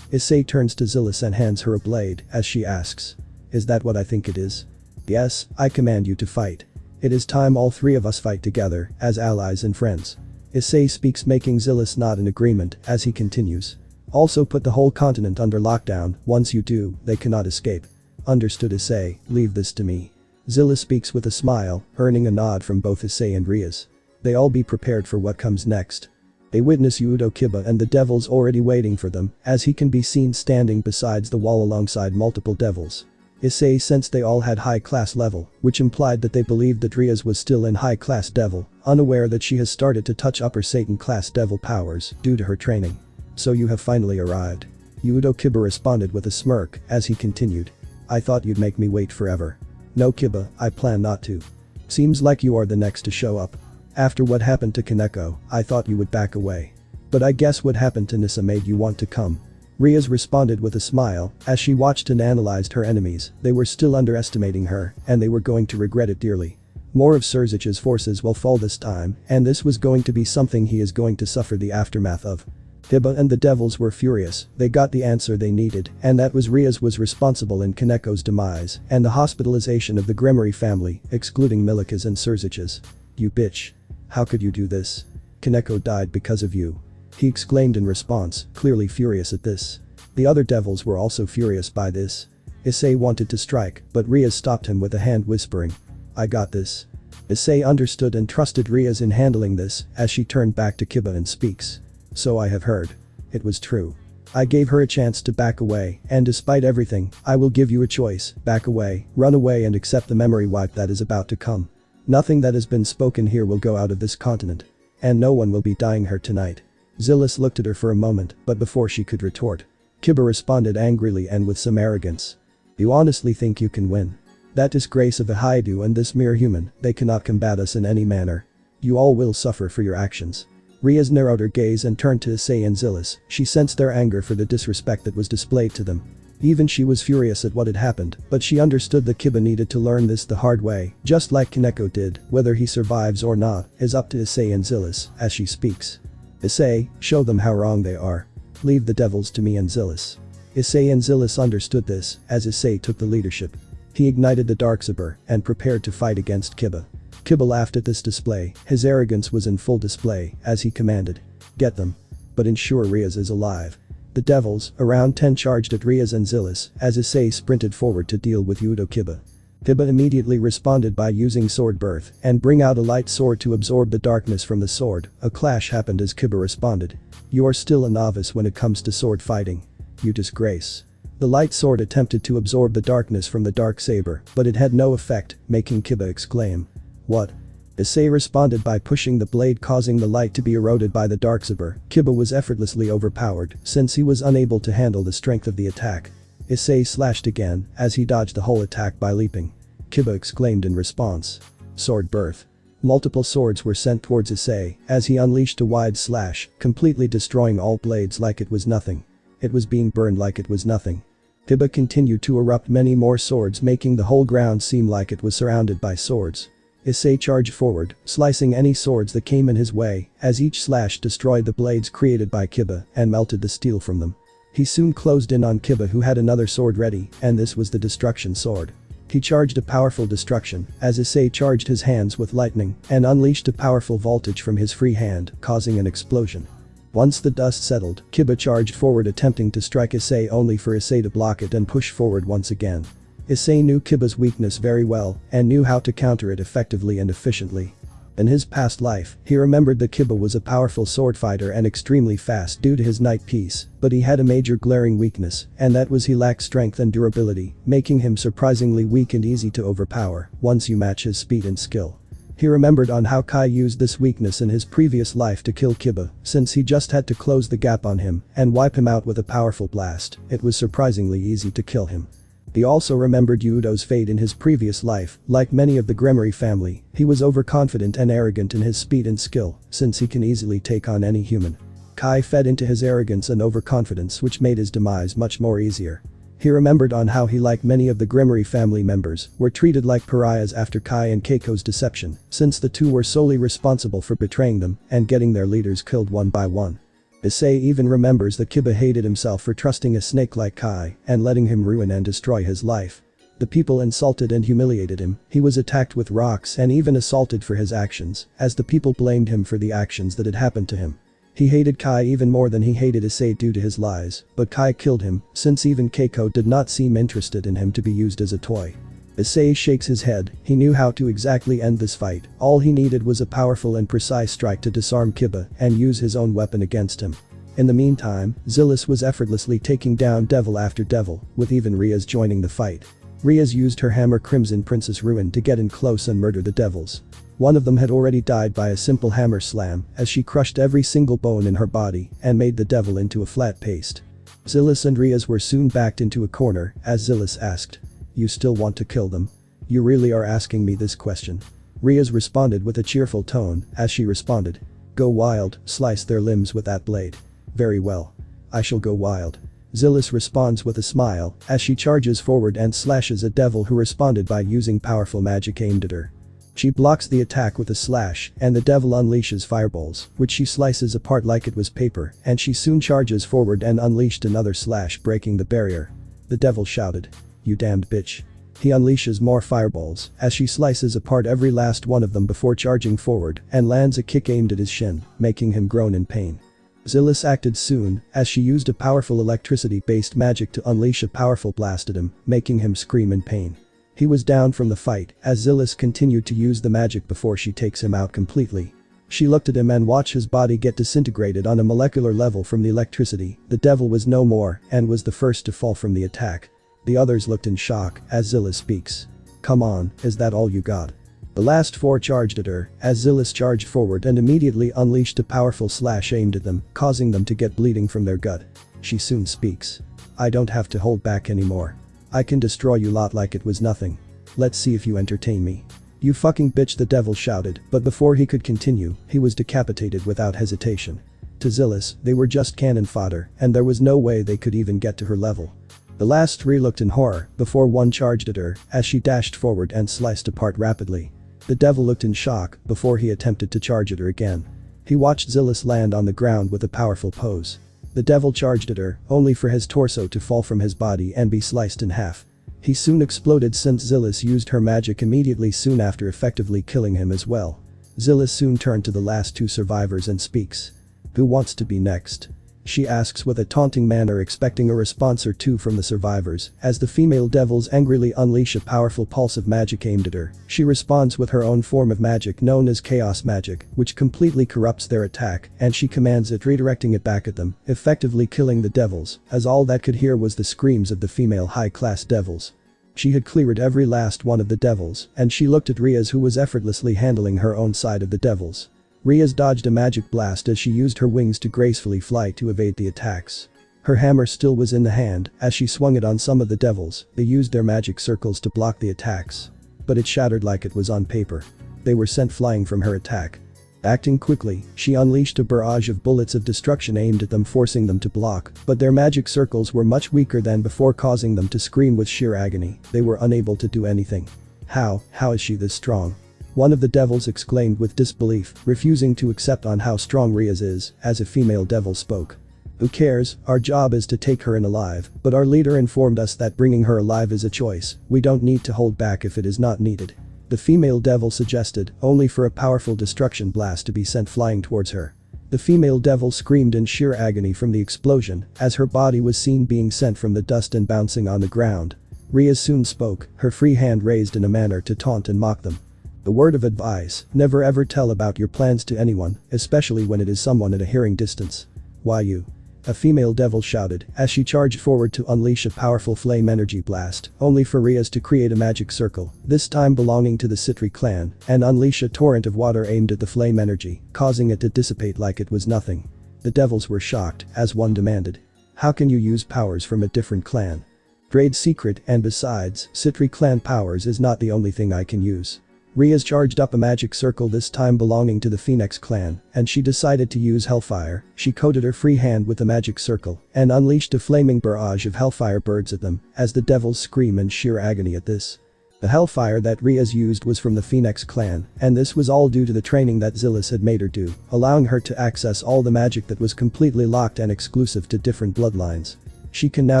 Issei turns to Zilis and hands her a blade as she asks. Is that what I think it is? Yes, I command you to fight. It is time all three of us fight together as allies and friends. Issei speaks, making Zilis nod in agreement as he continues. Also put the whole continent under lockdown, once you do, they cannot escape. Understood, Issei, leave this to me. Zilis speaks with a smile, earning a nod from both Issei and Riaz. They all be prepared for what comes next. They witness Hyoudou Kiba and the devils already waiting for them, as he can be seen standing besides the wall alongside multiple devils. Issei sensed they all had high-class level, which implied that they believed that Riaz was still in high-class devil, unaware that she has started to touch upper Satan-class devil powers due to her training. So you have finally arrived. Hyoudou Kiba responded with a smirk as he continued. I thought you'd make me wait forever. No, Kiba, I plan not to. Seems like you are the next to show up. After what happened to Kaneko, I thought you would back away. But I guess what happened to Nissa made you want to come. Riaz responded with a smile as she watched and analyzed her enemies. They were still underestimating her and they were going to regret it dearly. More of Surzich's forces will fall this time, and this was going to be something he is going to suffer the aftermath of. Kiba and the devils were furious, they got the answer they needed, and that was Riaz was responsible in Kaneko's demise and the hospitalization of the Gremory family, excluding Milikas and Surziches. You bitch. How could you do this? Kaneko died because of you. He exclaimed in response, clearly furious at this. The other devils were also furious by this. Issei wanted to strike, but Riaz stopped him with a hand, whispering. I got this. Issei understood and trusted Riaz in handling this as she turned back to Kiba and speaks. So I have heard. It was true. I gave her a chance to back away, and despite everything, I will give you a choice, back away, run away and accept the memory wipe that is about to come. Nothing that has been spoken here will go out of this continent. And no one will be dying here tonight. Zilis looked at her for a moment, but before she could retort, Kiba responded angrily and with some arrogance. You honestly think you can win? That disgrace of a Hyoudou and this mere human, they cannot combat us in any manner. You all will suffer for your actions. Riaz narrowed her gaze and turned to Issei and Zilis. She sensed their anger for the disrespect that was displayed to them. Even she was furious at what had happened, but she understood that Kiba needed to learn this the hard way, just like Kaneko did. Whether he survives or not is up to Issei and Zilis as she speaks. Issei, show them how wrong they are. Leave the devils to me and Zilis. Issei and Zilis understood this as Issei took the leadership. He ignited the dark saber and prepared to fight against Kiba. Kiba laughed at this display, his arrogance was in full display as he commanded. Get them. But ensure Riaz is alive. The devils, around 10, charged at Riaz and Zilis as Issei sprinted forward to deal with Hyoudou Kiba. Kiba immediately responded by using sword birth and bring out a light sword to absorb the darkness from the sword. A clash happened as Kiba responded. You are still a novice when it comes to sword fighting. You disgrace. The light sword attempted to absorb the darkness from the dark saber, but it had no effect, making Kiba exclaim. What? Issei responded by pushing the blade, causing the light to be eroded by the dark saber. Kiba was effortlessly overpowered since he was unable to handle the strength of the attack. Issei slashed again as he dodged the whole attack by leaping. Kiba exclaimed in response. Sword birth. Multiple swords were sent towards Issei as he unleashed a wide slash, completely destroying all blades like it was nothing. It was being burned like it was nothing. Kiba continued to erupt many more swords, making the whole ground seem like it was surrounded by swords. Issei charged forward, slicing any swords that came in his way as each slash destroyed the blades created by Kiba and melted the steel from them. He soon closed in on Kiba, who had another sword ready, and this was the destruction sword. He charged a powerful destruction as Issei charged his hands with lightning and unleashed a powerful voltage from his free hand, causing an explosion. Once the dust settled, Kiba charged forward attempting to strike Issei only for Issei to block it and push forward once again. Issei knew Kiba's weakness very well and knew how to counter it effectively and efficiently. In his past life, he remembered that Kiba was a powerful sword fighter and extremely fast due to his night piece, but he had a major glaring weakness, and that was he lacked strength and durability, making him surprisingly weak and easy to overpower once you match his speed and skill. He remembered on how Kai used this weakness in his previous life to kill Kiba, since he just had to close the gap on him and wipe him out with a powerful blast. It was surprisingly easy to kill him. He also remembered Hyoudo's fate in his previous life. Like many of the Gremory family, he was overconfident and arrogant in his speed and skill, since he can easily take on any human. Kai fed into his arrogance and overconfidence, which made his demise much more easier. He remembered on how he, like many of the Gremory family members, were treated like pariahs after Kai and Keiko's deception, since the two were solely responsible for betraying them and getting their leaders killed one by one. Issei even remembers that Kiba hated himself for trusting a snake like Kai and letting him ruin and destroy his life. The people insulted and humiliated him, he was attacked with rocks and even assaulted for his actions, as the people blamed him for the actions that had happened to him. He hated Kai even more than he hated Issei due to his lies, but Kai killed him, since even Keiko did not seem interested in him to be used as a toy. Issei shakes his head, he knew how to exactly end this fight. All he needed was a powerful and precise strike to disarm Kiba and use his own weapon against him. In the meantime, Zilis was effortlessly taking down devil after devil, with even Riaz joining the fight. Riaz used her hammer Crimson Princess Ruin to get in close and murder the devils. One of them had already died by a simple hammer slam, as she crushed every single bone in her body and made the devil into a flat paste. Zilis and Riaz were soon backed into a corner, as Zilis asked, "You still want to kill them? You really are asking me this question?" Riaz responded with a cheerful tone, as she responded, "Go wild, slice their limbs with that blade." "Very well. I shall go wild." Zilis responds with a smile, as she charges forward and slashes a devil who responded by using powerful magic aimed at her. She blocks the attack with a slash, and the devil unleashes fireballs, which she slices apart like it was paper, and she soon charges forward and unleashed another slash, breaking the barrier. The devil shouted, "You damned bitch." He unleashes more fireballs, as she slices apart every last one of them before charging forward and lands a kick aimed at his shin, making him groan in pain. Zilis acted soon, as she used a powerful electricity-based magic to unleash a powerful blast at him, making him scream in pain. He was down from the fight, as Zilis continued to use the magic before she takes him out completely. She looked at him and watched his body get disintegrated on a molecular level from the electricity. The devil was no more and was the first to fall from the attack. The others looked in shock, as Zilis speaks. "Come on, is that all you got?" The last four charged at her, as Zilis charged forward and immediately unleashed a powerful slash aimed at them, causing them to get bleeding from their gut. She soon speaks. "I don't have to hold back anymore. I can destroy you lot like it was nothing. Let's see if you entertain me." "You fucking bitch," the devil shouted, but before he could continue, he was decapitated without hesitation. To Zilis, they were just cannon fodder, and there was no way they could even get to her level. The last three looked in horror before one charged at her, as she dashed forward and sliced apart rapidly. The devil looked in shock before he attempted to charge at her again. He watched Zilis land on the ground with a powerful pose. The devil charged at her, only for his torso to fall from his body and be sliced in half. He soon exploded since Zilis used her magic immediately soon after, effectively killing him as well. Zilis soon turned to the last two survivors and speaks. "Who wants to be next?" She asks with a taunting manner, expecting a response or two from the survivors, as the female devils angrily unleash a powerful pulse of magic aimed at her. She responds with her own form of magic known as chaos magic, which completely corrupts their attack, and she commands it, redirecting it back at them, effectively killing the devils, as all that could hear was the screams of the female high-class devils. She had cleared every last one of the devils, and she looked at Riaz, who was effortlessly handling her own side of the devils. Riaz dodged a magic blast as she used her wings to gracefully fly to evade the attacks. Her hammer still was in the hand, as she swung it on some of the devils. They used their magic circles to block the attacks. But it shattered like it was on paper. They were sent flying from her attack. Acting quickly, she unleashed a barrage of bullets of destruction aimed at them, forcing them to block, but their magic circles were much weaker than before, causing them to scream with sheer agony. They were unable to do anything. How is she this strong?" One of the devils exclaimed with disbelief, refusing to accept on how strong Riaz is, as a female devil spoke. "Who cares? Our job is to take her in alive, but our leader informed us that bringing her alive is a choice. We don't need to hold back if it is not needed," the female devil suggested, only for a powerful destruction blast to be sent flying towards her. The female devil screamed in sheer agony from the explosion as her body was seen being sent from the dust and bouncing on the ground. Rhea soon spoke, her free hand raised in a manner to taunt and mock them. The word of advice, never ever tell about your plans to anyone, especially when it is someone at a hearing distance. Why you? A female devil shouted as she charged forward to unleash a powerful flame energy blast, only for Rhea's to create a magic circle, this time belonging to the Citri clan, and unleash a torrent of water aimed at the flame energy, causing it to dissipate like it was nothing. The devils were shocked, as one demanded. How can you use powers from a different clan? Trade secret, and besides, Citri clan powers is not the only thing I can use. Rhea's charged up a magic circle, this time belonging to the Phoenix clan, and she decided to use hellfire. She coated her free hand with the magic circle and unleashed a flaming barrage of hellfire birds at them as the devils scream in sheer agony at this. The hellfire that Rhea's used was from the Phoenix clan, and this was all due to the training that Zillus had made her do, allowing her to access all the magic that was completely locked and exclusive to different bloodlines. She can now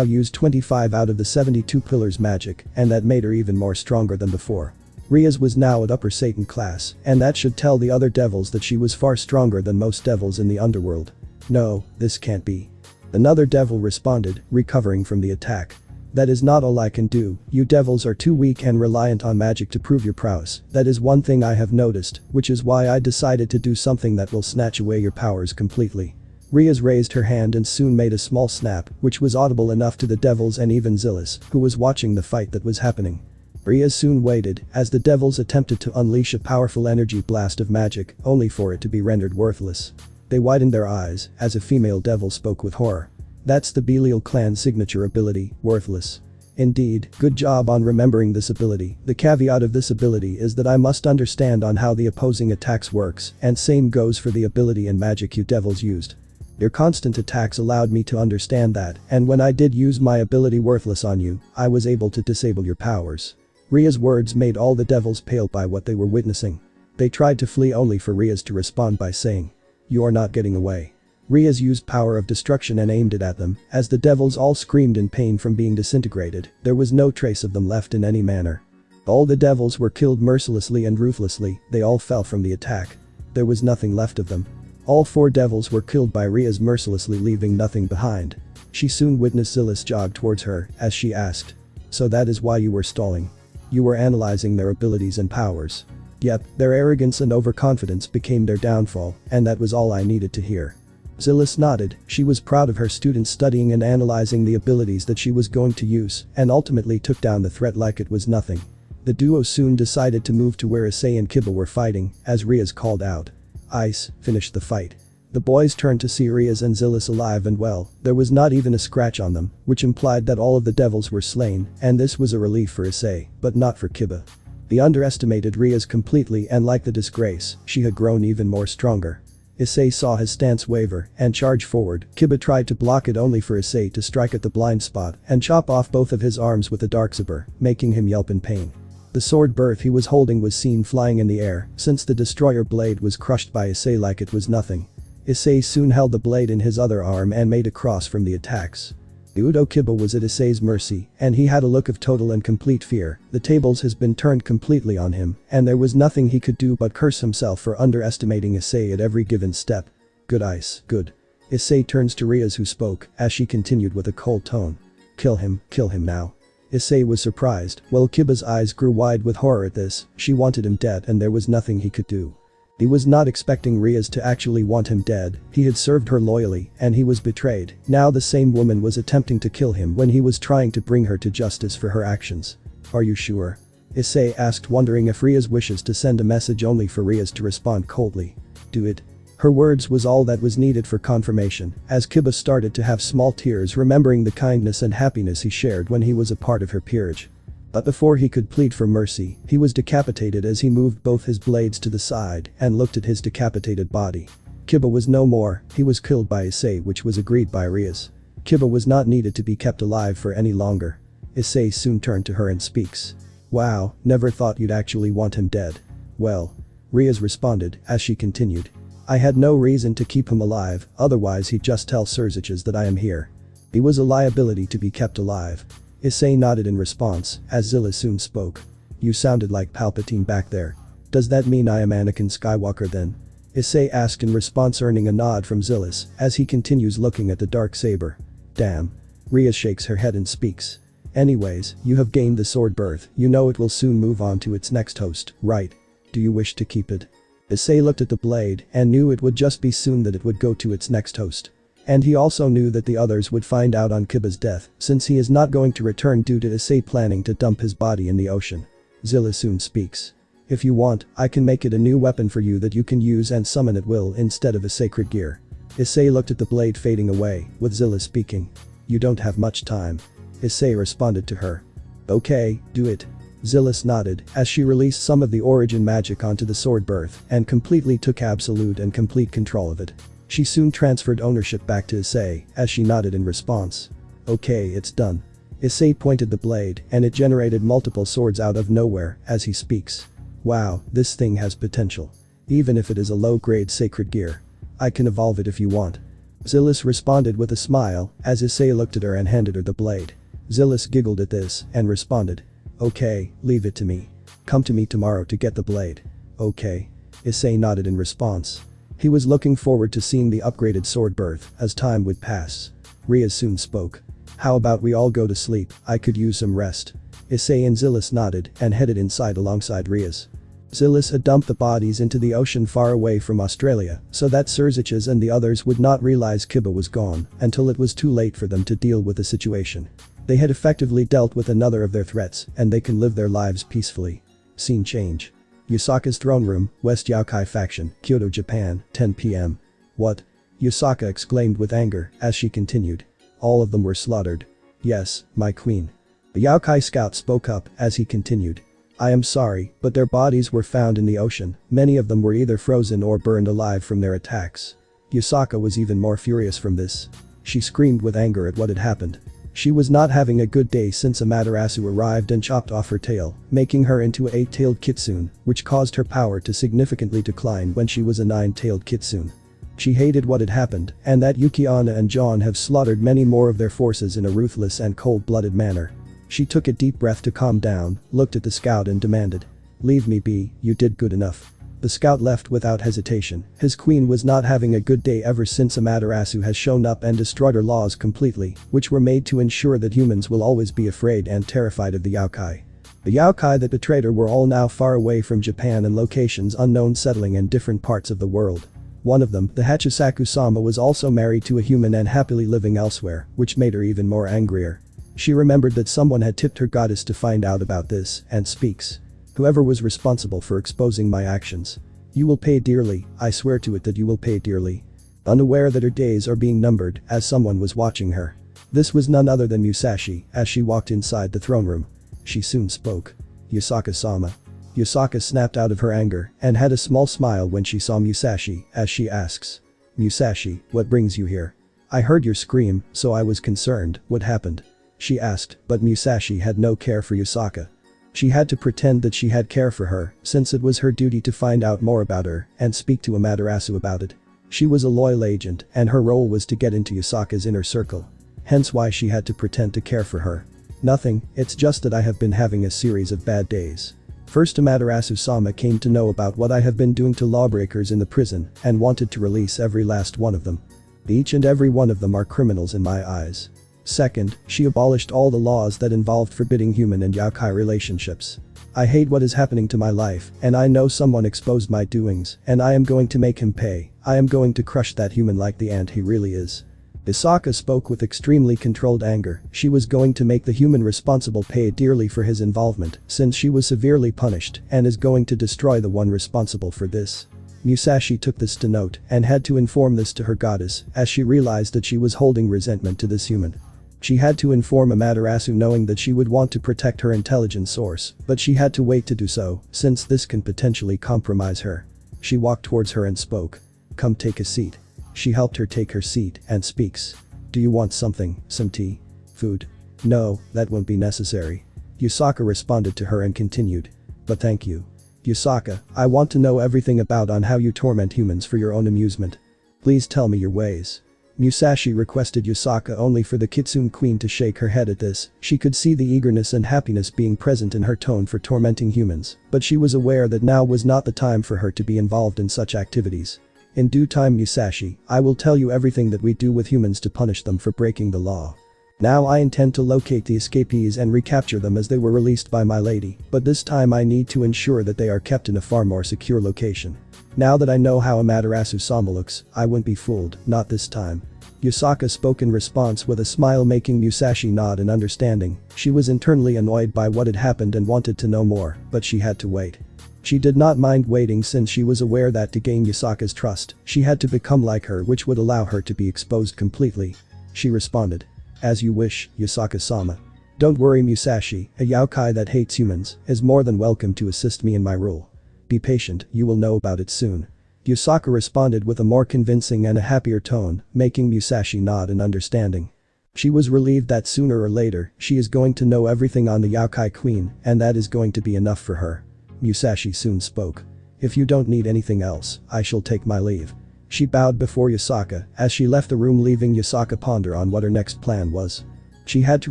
use 25 out of the 72 pillars magic, and that made her even more stronger than before. Rhea's was now at upper Satan class, and that should tell the other devils that she was far stronger than most devils in the underworld. No, this can't be. Another devil responded, recovering from the attack. That is not all I can do, you devils are too weak and reliant on magic to prove your prowess. That is one thing I have noticed, which is why I decided to do something that will snatch away your powers completely. Rhea's raised her hand and soon made a small snap, which was audible enough to the devils and even Zillus, who was watching the fight that was happening. Rhea soon waited as the devils attempted to unleash a powerful energy blast of magic, only for it to be rendered worthless. They widened their eyes as a female devil spoke with horror. That's the Belial clan signature ability, worthless. Indeed, good job on remembering this ability. The caveat of this ability is that I must understand on how the opposing attacks works, and same goes for the ability and magic you devils used. Your constant attacks allowed me to understand that, and when I did use my ability worthless on you, I was able to disable your powers. Rhea's words made all the devils pale by what they were witnessing. They tried to flee only for Rhea's to respond by saying, "You are not getting away." Rhea's used power of destruction and aimed it at them, as the devils all screamed in pain from being disintegrated. There was no trace of them left in any manner. All the devils were killed mercilessly and ruthlessly, they all fell from the attack. There was nothing left of them. All 4 devils were killed by Rhea's mercilessly, leaving nothing behind. She soon witnessed Zillus jog towards her as she asked, "So that is why you were stalling? You were analyzing their abilities and powers." Yep, their arrogance and overconfidence became their downfall, and that was all I needed to hear. Zillus nodded. She was proud of her students studying and analyzing the abilities that she was going to use, and ultimately took down the threat like it was nothing. The duo soon decided to move to where Issei and Kiba were fighting, as Rhea's called out, "Ice, finish the fight." The boys turned to see Rhea's and Zillus alive and well. There was not even a scratch on them, which implied that all of the devils were slain, and this was a relief for Issei, but not for Kiba. They underestimated Rhea's completely, and like the disgrace, she had grown even more stronger. Issei saw his stance waver and charge forward. Kiba tried to block it only for Issei to strike at the blind spot and chop off both of his arms with a dark saber, making him yelp in pain. The sword Birth he was holding was seen flying in the air, since the destroyer blade was crushed by Issei like it was nothing. Issei soon held the blade in his other arm and made a cross from the attacks. Hyoudou Kiba was at Issei's mercy, and he had a look of total and complete fear. The tables has been turned completely on him, and there was nothing he could do but curse himself for underestimating Issei at every given step. "Good Ice, good." Issei turns to Rhea's, who spoke, as she continued with a cold tone. Kill him now." Issei was surprised, while Kiba's eyes grew wide with horror at this. She wanted him dead and there was nothing he could do. He was not expecting Rhea's to actually want him dead. He had served her loyally, and he was betrayed. Now the same woman was attempting to kill him when he was trying to bring her to justice for her actions. "Are you sure?" Issei asked, wondering if Rhea's wishes to send a message only for Rhea's to respond coldly. "Do it." Her words was all that was needed for confirmation, as Kiba started to have small tears remembering the kindness and happiness he shared when he was a part of her peerage. But before he could plead for mercy, he was decapitated as he moved both his blades to the side and looked at his decapitated body. Kiba was no more, he was killed by Issei, which was agreed by Rhea's. Kiba was not needed to be kept alive for any longer. Issei soon turned to her and speaks. "Wow, never thought you'd actually want him dead." "Well," Rhea's responded as she continued. "I had no reason to keep him alive, otherwise he'd just tell Surziches that I am here. He was a liability to be kept alive." Issei nodded in response, as Zillus soon spoke. "You sounded like Palpatine back there. Does that mean I am Anakin Skywalker then?" Issei asked in response, earning a nod from Zillis as he continues looking at the dark saber. Damn. Ria shakes her head and speaks. Anyways, you have gained the sword birth, you know it will soon move on to its next host, right? Do you wish to keep it? Issei looked at the blade and knew it would just be soon that it would go to its next host. And he also knew that the others would find out on Kiba's death, since he is not going to return due to Issei planning to dump his body in the ocean. Zillis soon speaks. If you want, I can make it a new weapon for you that you can use and summon at will instead of a sacred gear. Issei looked at the blade fading away, with Zillis speaking. You don't have much time. Issei responded to her. Okay, do it. Zillis nodded as she released some of the origin magic onto the sword birth and completely took absolute and complete control of it. She soon transferred ownership back to Issei as she nodded in response. Okay, it's done. Issei pointed the blade and it generated multiple swords out of nowhere as he speaks. Wow, this thing has potential. Even if it is a low-grade sacred gear. I can evolve it if you want. Zillis responded with a smile as Issei looked at her and handed her the blade. Zillis giggled at this and responded. Okay, leave it to me. Come to me tomorrow to get the blade. Okay. Issei nodded in response. He was looking forward to seeing the upgraded sword birth as time would pass. Ria soon spoke. How about we all go to sleep, I could use some rest. Issei and Zillis nodded and headed inside alongside Ria's. Zillis had dumped the bodies into the ocean far away from Australia so that Surziches and the others would not realize Kiba was gone until it was too late for them to deal with the situation. They had effectively dealt with another of their threats and they can live their lives peacefully. Scene change. Yusaka's throne room, West Yaokai faction, Kyoto, Japan, 10 p.m. What? Yusaka exclaimed with anger as she continued. All of them were slaughtered. Yes, my queen. The Yaokai scout spoke up as he continued. I am sorry, but their bodies were found in the ocean, many of them were either frozen or burned alive from their attacks. Yusaka was even more furious from this. She screamed with anger at what had happened. She was not having a good day since Amaterasu arrived and chopped off her tail, making her into an 8-tailed kitsune, which caused her power to significantly decline when she was a 9-tailed kitsune. She hated what had happened and that Yukiana and John have slaughtered many more of their forces in a ruthless and cold-blooded manner. She took a deep breath to calm down, looked at the scout and demanded. Leave me be, you did good enough. The scout left without hesitation. His queen was not having a good day ever since Amaterasu has shown up and destroyed her laws completely, which were made to ensure that humans will always be afraid and terrified of the Yaokai. The Yaokai that betrayed her were all now far away from Japan and locations unknown, settling in different parts of the world. One of them, the Hachisaku-sama, was also married to a human and happily living elsewhere, which made her even more angrier. She remembered that someone had tipped her goddess to find out about this and speaks. Whoever was responsible for exposing my actions. You will pay dearly, I swear to it that you will pay dearly. Unaware that her days are being numbered as someone was watching her. This was none other than Musashi as she walked inside the throne room. She soon spoke. Yusaka-sama. Yusaka snapped out of her anger and had a small smile when she saw Musashi as she asks. Musashi, what brings you here? I heard your scream, so I was concerned, what happened? She asked, but Musashi had no care for Yusaka. She had to pretend that she had care for her, since it was her duty to find out more about her and speak to Amaterasu about it. She was a loyal agent and her role was to get into Yusaka's inner circle. Hence why she had to pretend to care for her. Nothing, it's just that I have been having a series of bad days. First, Amaterasu-sama came to know about what I have been doing to lawbreakers in the prison and wanted to release every last one of them. Each and every one of them are criminals in my eyes. Second, she abolished all the laws that involved forbidding human and Yaokai relationships. I hate what is happening to my life and I know someone exposed my doings and I am going to make him pay. I am going to crush that human like the ant he really is. Yusaka spoke with extremely controlled anger. She was going to make the human responsible pay dearly for his involvement since she was severely punished and is going to destroy the one responsible for this. Musashi took this to note and had to inform this to her goddess as she realized that she was holding resentment to this human. She had to inform Amaterasu knowing that she would want to protect her intelligence source, but she had to wait to do so since this can potentially compromise her. She walked towards her and spoke. Come take a seat. She helped her take her seat and speaks. Do you want something, some tea? Food? No, that won't be necessary. Yusaka responded to her and continued. But thank you. Yusaka, I want to know everything about on how you torment humans for your own amusement. Please tell me your ways. Musashi requested Yusaka only for the Kitsune Queen to shake her head at this. She could see the eagerness and happiness being present in her tone for tormenting humans, but she was aware that now was not the time for her to be involved in such activities. In due time, Musashi, I will tell you everything that we do with humans to punish them for breaking the law. Now I intend to locate the escapees and recapture them as they were released by my lady, but this time I need to ensure that they are kept in a far more secure location. Now that I know how Amaterasu-sama looks, I won't be fooled, not this time. Yusaka spoke in response with a smile, making Musashi nod in understanding. She was internally annoyed by what had happened and wanted to know more, but she had to wait. She did not mind waiting since she was aware that to gain Yusaka's trust, she had to become like her, which would allow her to be exposed completely. She responded. As you wish, Yusaka-sama. Don't worry, Musashi, a yokai that hates humans is more than welcome to assist me in my rule. Be patient, you will know about it soon. Yusaka responded with a more convincing and a happier tone, making Musashi nod in understanding. She was relieved that sooner or later, she is going to know everything on the Yokai Queen, and that is going to be enough for her. Musashi soon spoke. If you don't need anything else, I shall take my leave. She bowed before Yusaka as she left the room, leaving Yusaka ponder on what her next plan was. She had to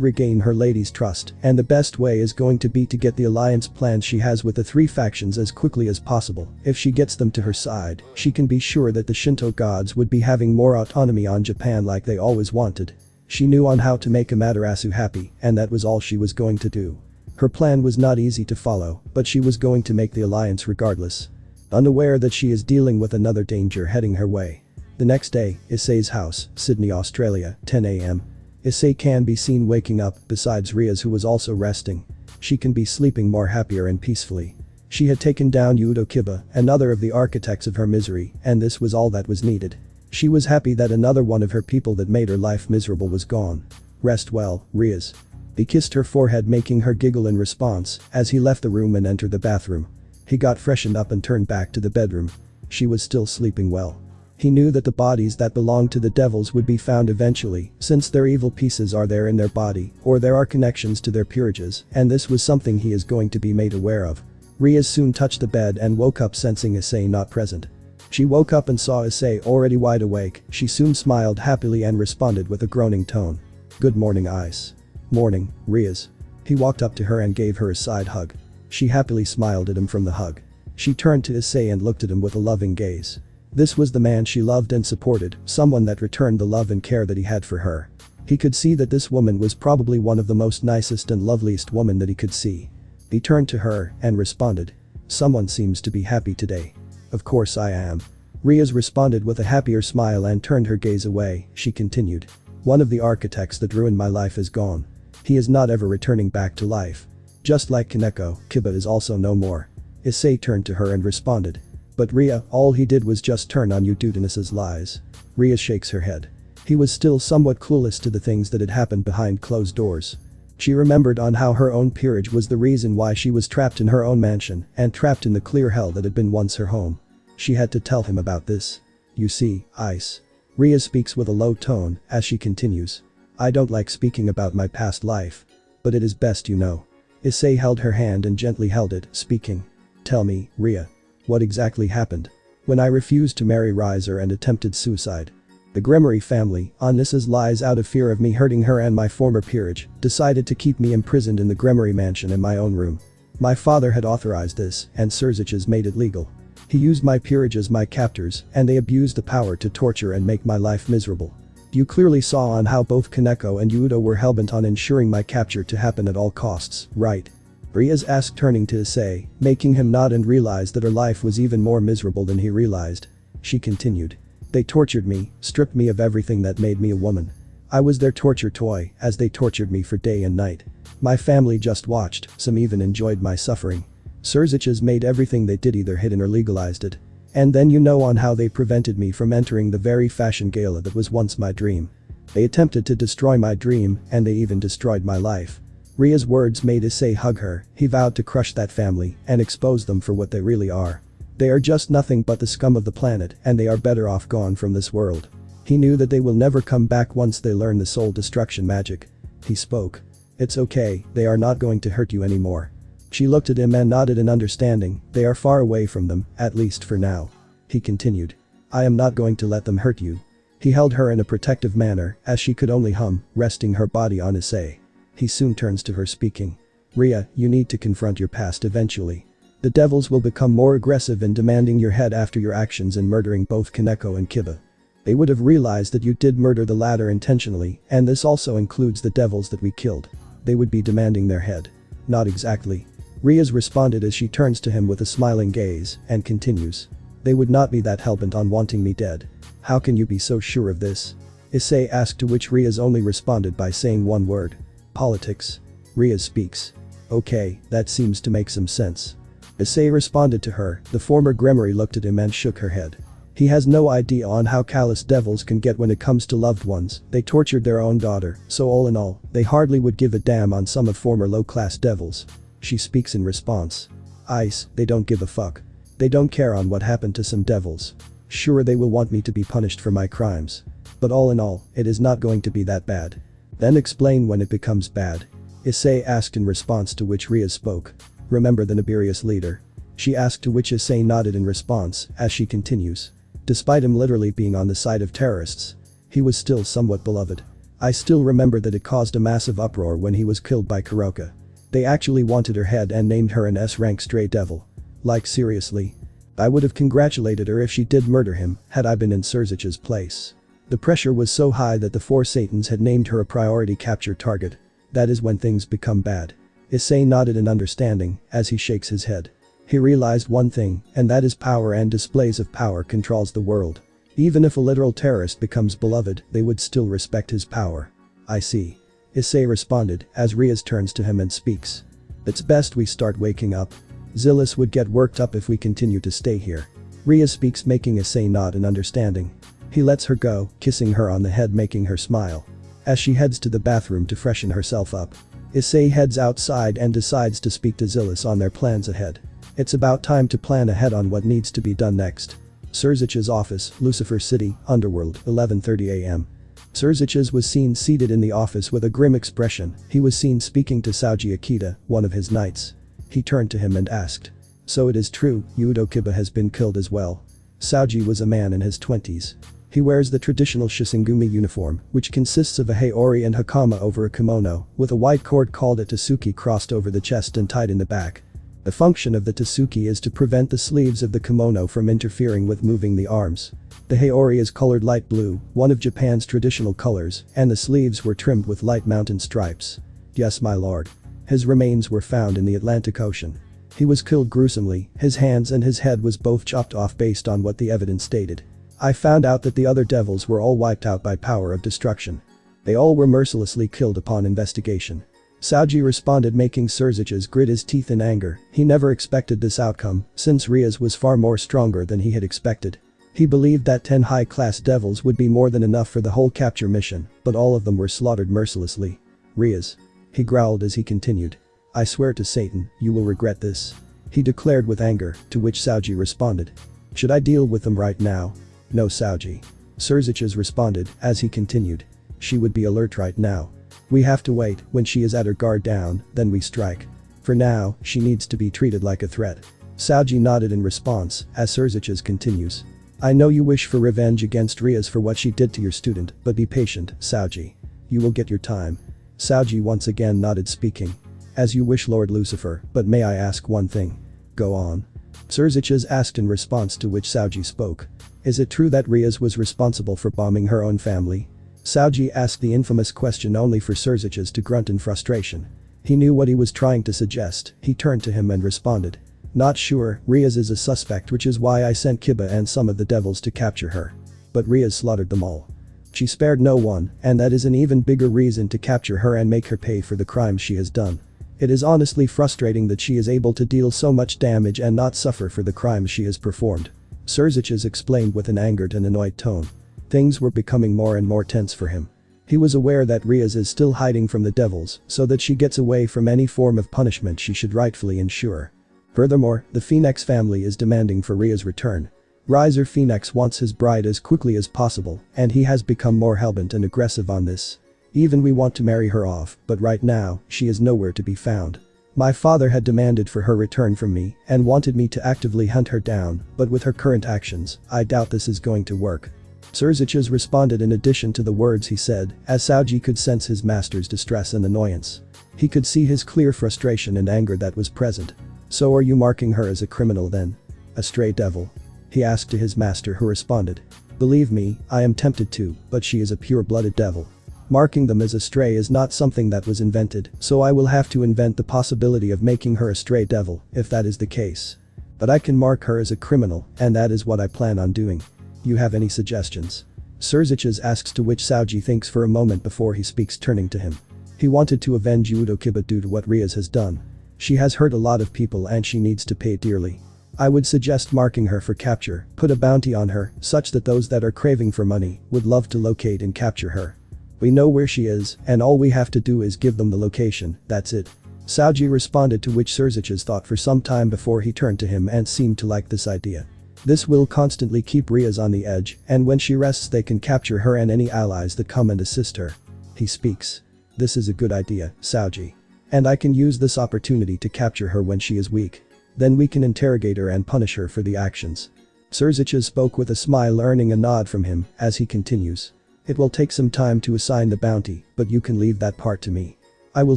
regain her lady's trust, and the best way is going to be to get the alliance plans she has with the three factions as quickly as possible. If she gets them to her side, she can be sure that the Shinto gods would be having more autonomy on Japan like they always wanted. She knew on how to make Amaterasu happy, and that was all she was going to do. Her plan was not easy to follow, but she was going to make the alliance regardless. Unaware that she is dealing with another danger heading her way. The next day, Issei's house, Sydney, Australia, 10 AM. Issei can be seen waking up, besides Ria's, who was also resting. She can be sleeping more happier and peacefully. She had taken down Yudo Kiba, another of the architects of her misery, and this was all that was needed. She was happy that another one of her people that made her life miserable was gone. Rest well, Ria's. He kissed her forehead, making her giggle in response as he left the room and entered the bathroom. He got freshened up and turned back to the bedroom. She was still sleeping well. He knew that the bodies that belonged to the devils would be found eventually, since their evil pieces are there in their body, or there are connections to their peerages, and this was something he is going to be made aware of. Ria soon touched the bed and woke up, sensing Issei not present. She woke up and saw Issei already wide awake. She soon smiled happily and responded with a groaning tone. Good morning, Ice. Morning, Riaz. He walked up to her and gave her a side hug. She happily smiled at him from the hug. She turned to Issei and looked at him with a loving gaze. This was the man she loved and supported, someone that returned the love and care that he had for her. He could see that this woman was probably one of the most nicest and loveliest women that he could see. He turned to her and responded. Someone seems to be happy today. Of course I am. Riaz responded with a happier smile and turned her gaze away. She continued. One of the architects that ruined my life is gone. He is not ever returning back to life. Just like Kaneko, Kiba is also no more. Issei turned to her and responded. But Ria, all he did was just turn on you due to Nissa's lies. Ria shakes her head. He was still somewhat clueless to the things that had happened behind closed doors. She remembered on how her own peerage was the reason why she was trapped in her own mansion and trapped in the clear hell that had been once her home. She had to tell him about this. You see, Ice. Ria speaks with a low tone as she continues. I don't like speaking about my past life. But it is best you know. Issei held her hand and gently held it, speaking. Tell me, Ria. What exactly happened? When I refused to marry Riser and attempted suicide. The Gremory family, on Nissa's lies out of fear of me hurting her and my former peerage, decided to keep me imprisoned in the Gremory mansion in my own room. My father had authorized this, and Surziches made it legal. He used my peerage as my captors, and they abused the power to torture and make my life miserable. You clearly saw on how both Kaneko and Yudo were hellbent on ensuring my capture to happen at all costs, right? Riaz asked, turning to Issei, making him nod and realize that her life was even more miserable than he realized. She continued. They tortured me, stripped me of everything that made me a woman. I was their torture toy, as they tortured me for day and night. My family just watched, some even enjoyed my suffering. Surziches made everything they did either hidden or legalized it. And then you know on how they prevented me from entering the very fashion gala that was once my dream. They attempted to destroy my dream, and they even destroyed my life. Ria's words made Issei hug her. He vowed to crush that family and expose them for what they really are. They are just nothing but the scum of the planet, and they are better off gone from this world. He knew that they will never come back once they learn the soul destruction magic. He spoke. It's okay, they are not going to hurt you anymore. She looked at him and nodded in understanding. They are far away from them, at least for now. He continued. I am not going to let them hurt you. He held her in a protective manner as she could only hum, resting her body on Issei. He soon turns to her speaking. Ria, you need to confront your past eventually. The devils will become more aggressive in demanding your head after your actions in murdering both Kaneko and Kiba. They would have realized that you did murder the latter intentionally, and this also includes the devils that we killed. They would be demanding their head. Not exactly. Ria's responded as she turns to him with a smiling gaze and continues. They would not be that hellbent on wanting me dead. How can you be so sure of this? Issei asked, to which Ria's only responded by saying one word. Politics. Ria speaks. Okay, that seems to make some sense. Issei responded to her. The former Gremory looked at him and shook her head. He has no idea on how callous devils can get when it comes to loved ones. They tortured their own daughter, so all in all, they hardly would give a damn on some of former low-class devils. She speaks in response. Ice, they don't give a fuck. They don't care on what happened to some devils. Sure, they will want me to be punished for my crimes. But all in all, it is not going to be that bad. Then explain when it becomes bad. Issei asked, in response to which Ria spoke. Remember the Nibirius leader? She asked, to which Issei nodded in response as she continues. Despite him literally being on the side of terrorists, he was still somewhat beloved. I still remember that it caused a massive uproar when he was killed by Kuroka. They actually wanted her head and named her an S-rank stray devil. Like seriously. I would have congratulated her if she did murder him had I been in Surzich's place. The pressure was so high that the four Satans had named her a priority capture target. That is when things become bad. Issei nodded in understanding as he shakes his head. He realized one thing, and that is power and displays of power controls the world. Even if a literal terrorist becomes beloved, they would still respect his power. I see. Issei responded as Rias turns to him and speaks. It's best we start waking up. Zillis would get worked up if we continue to stay here. Ria speaks, making Issei nod in understanding. He lets her go, kissing her on the head, making her smile. As she heads to the bathroom to freshen herself up, Issei heads outside and decides to speak to Zillis on their plans ahead. It's about time to plan ahead on what needs to be done next. Surzich's office, Lucifer City, Underworld, 11:30 a.m. Surzich's was seen seated in the office with a grim expression. He was seen speaking to Saoji Akita, one of his knights. He turned to him and asked. So it is true, Hyoudou Kiba has been killed as well. Saoji was a man in his 20s. He wears the traditional Shisengumi uniform, which consists of a haori and hakama over a kimono, with a white cord called a tasuki crossed over the chest and tied in the back. The function of the tasuki is to prevent the sleeves of the kimono from interfering with moving the arms. The haori is colored light blue, one of Japan's traditional colors, and the sleeves were trimmed with light mountain stripes. Yes, my lord. His remains were found in the Atlantic Ocean. He was killed gruesomely, his hands and his head was both chopped off based on what the evidence stated. I found out that the other devils were all wiped out by power of destruction. They all were mercilessly killed upon investigation. Saoji responded, making Surzich's grit his teeth in anger. He never expected this outcome, since Rias was far more stronger than he had expected. He believed that 10 high-class devils would be more than enough for the whole capture mission, but all of them were slaughtered mercilessly. Rias. He growled as he continued. I swear to Satan, you will regret this. He declared with anger, to which Saoji responded. Should I deal with them right now? No, Saoji. Surzich's responded as he continued. She would be alert right now. We have to wait, when she is at her guard down, then we strike. For now, she needs to be treated like a threat. Saoji nodded in response as Surzich's continues. I know you wish for revenge against Rias for what she did to your student, but be patient, Saoji. You will get your time. Saoji once again nodded, speaking. As you wish, Lord Lucifer, but may I ask one thing? Go on. Surzich's asked, in response to which Saoji spoke. Is it true that Rias was responsible for bombing her own family? Saoji asked the infamous question only for Surzich's to grunt in frustration. He knew what he was trying to suggest. He turned to him and responded. Not sure, Rias is a suspect, which is why I sent Kiba and some of the devils to capture her. But Rias slaughtered them all. She spared no one, and that is an even bigger reason to capture her and make her pay for the crimes she has done. It is honestly frustrating that she is able to deal so much damage and not suffer for the crimes she has performed. Surzich's explained with an angered and annoyed tone. Things were becoming more and more tense for him. He was aware that Rias is still hiding from the devils so that she gets away from any form of punishment she should rightfully ensure. Furthermore, the Phoenix family is demanding for Ria's return. Riser Phoenix wants his bride as quickly as possible, and he has become more hellbent and aggressive on this. Even we want to marry her off, but right now, she is nowhere to be found. My father had demanded for her return from me and wanted me to actively hunt her down, but with her current actions, I doubt this is going to work. Surziches responded in addition to the words he said, as Saoji could sense his master's distress and annoyance. He could see his clear frustration and anger that was present. "So are you marking her as a criminal then? A stray devil?" he asked to his master, who responded. "Believe me, I am tempted to, but she is a pure-blooded devil. Marking them as a stray is not something that was invented, so I will have to invent the possibility of making her a stray devil, if that is the case. But I can mark her as a criminal, and that is what I plan on doing. You have any suggestions?" Surziches asks, to which Saoji thinks for a moment before he speaks, turning to him. He wanted to avenge Hyoudou Kiba due to what Riaz has done. She has hurt a lot of people and she needs to pay dearly. I would suggest marking her for capture, put a bounty on her, such that those that are craving for money would love to locate and capture her. We know where she is, and all we have to do is give them the location, that's it. Saoji responded, to which Surziches thought for some time before he turned to him and seemed to like this idea. This will constantly keep Riaz on the edge, and when she rests they can capture her and any allies that come and assist her. He speaks. "This is a good idea, Saoji. And I can use this opportunity to capture her when she is weak. Then we can interrogate her and punish her for the actions." Surziches spoke with a smile, earning a nod from him, as he continues. "It will take some time to assign the bounty, but you can leave that part to me. I will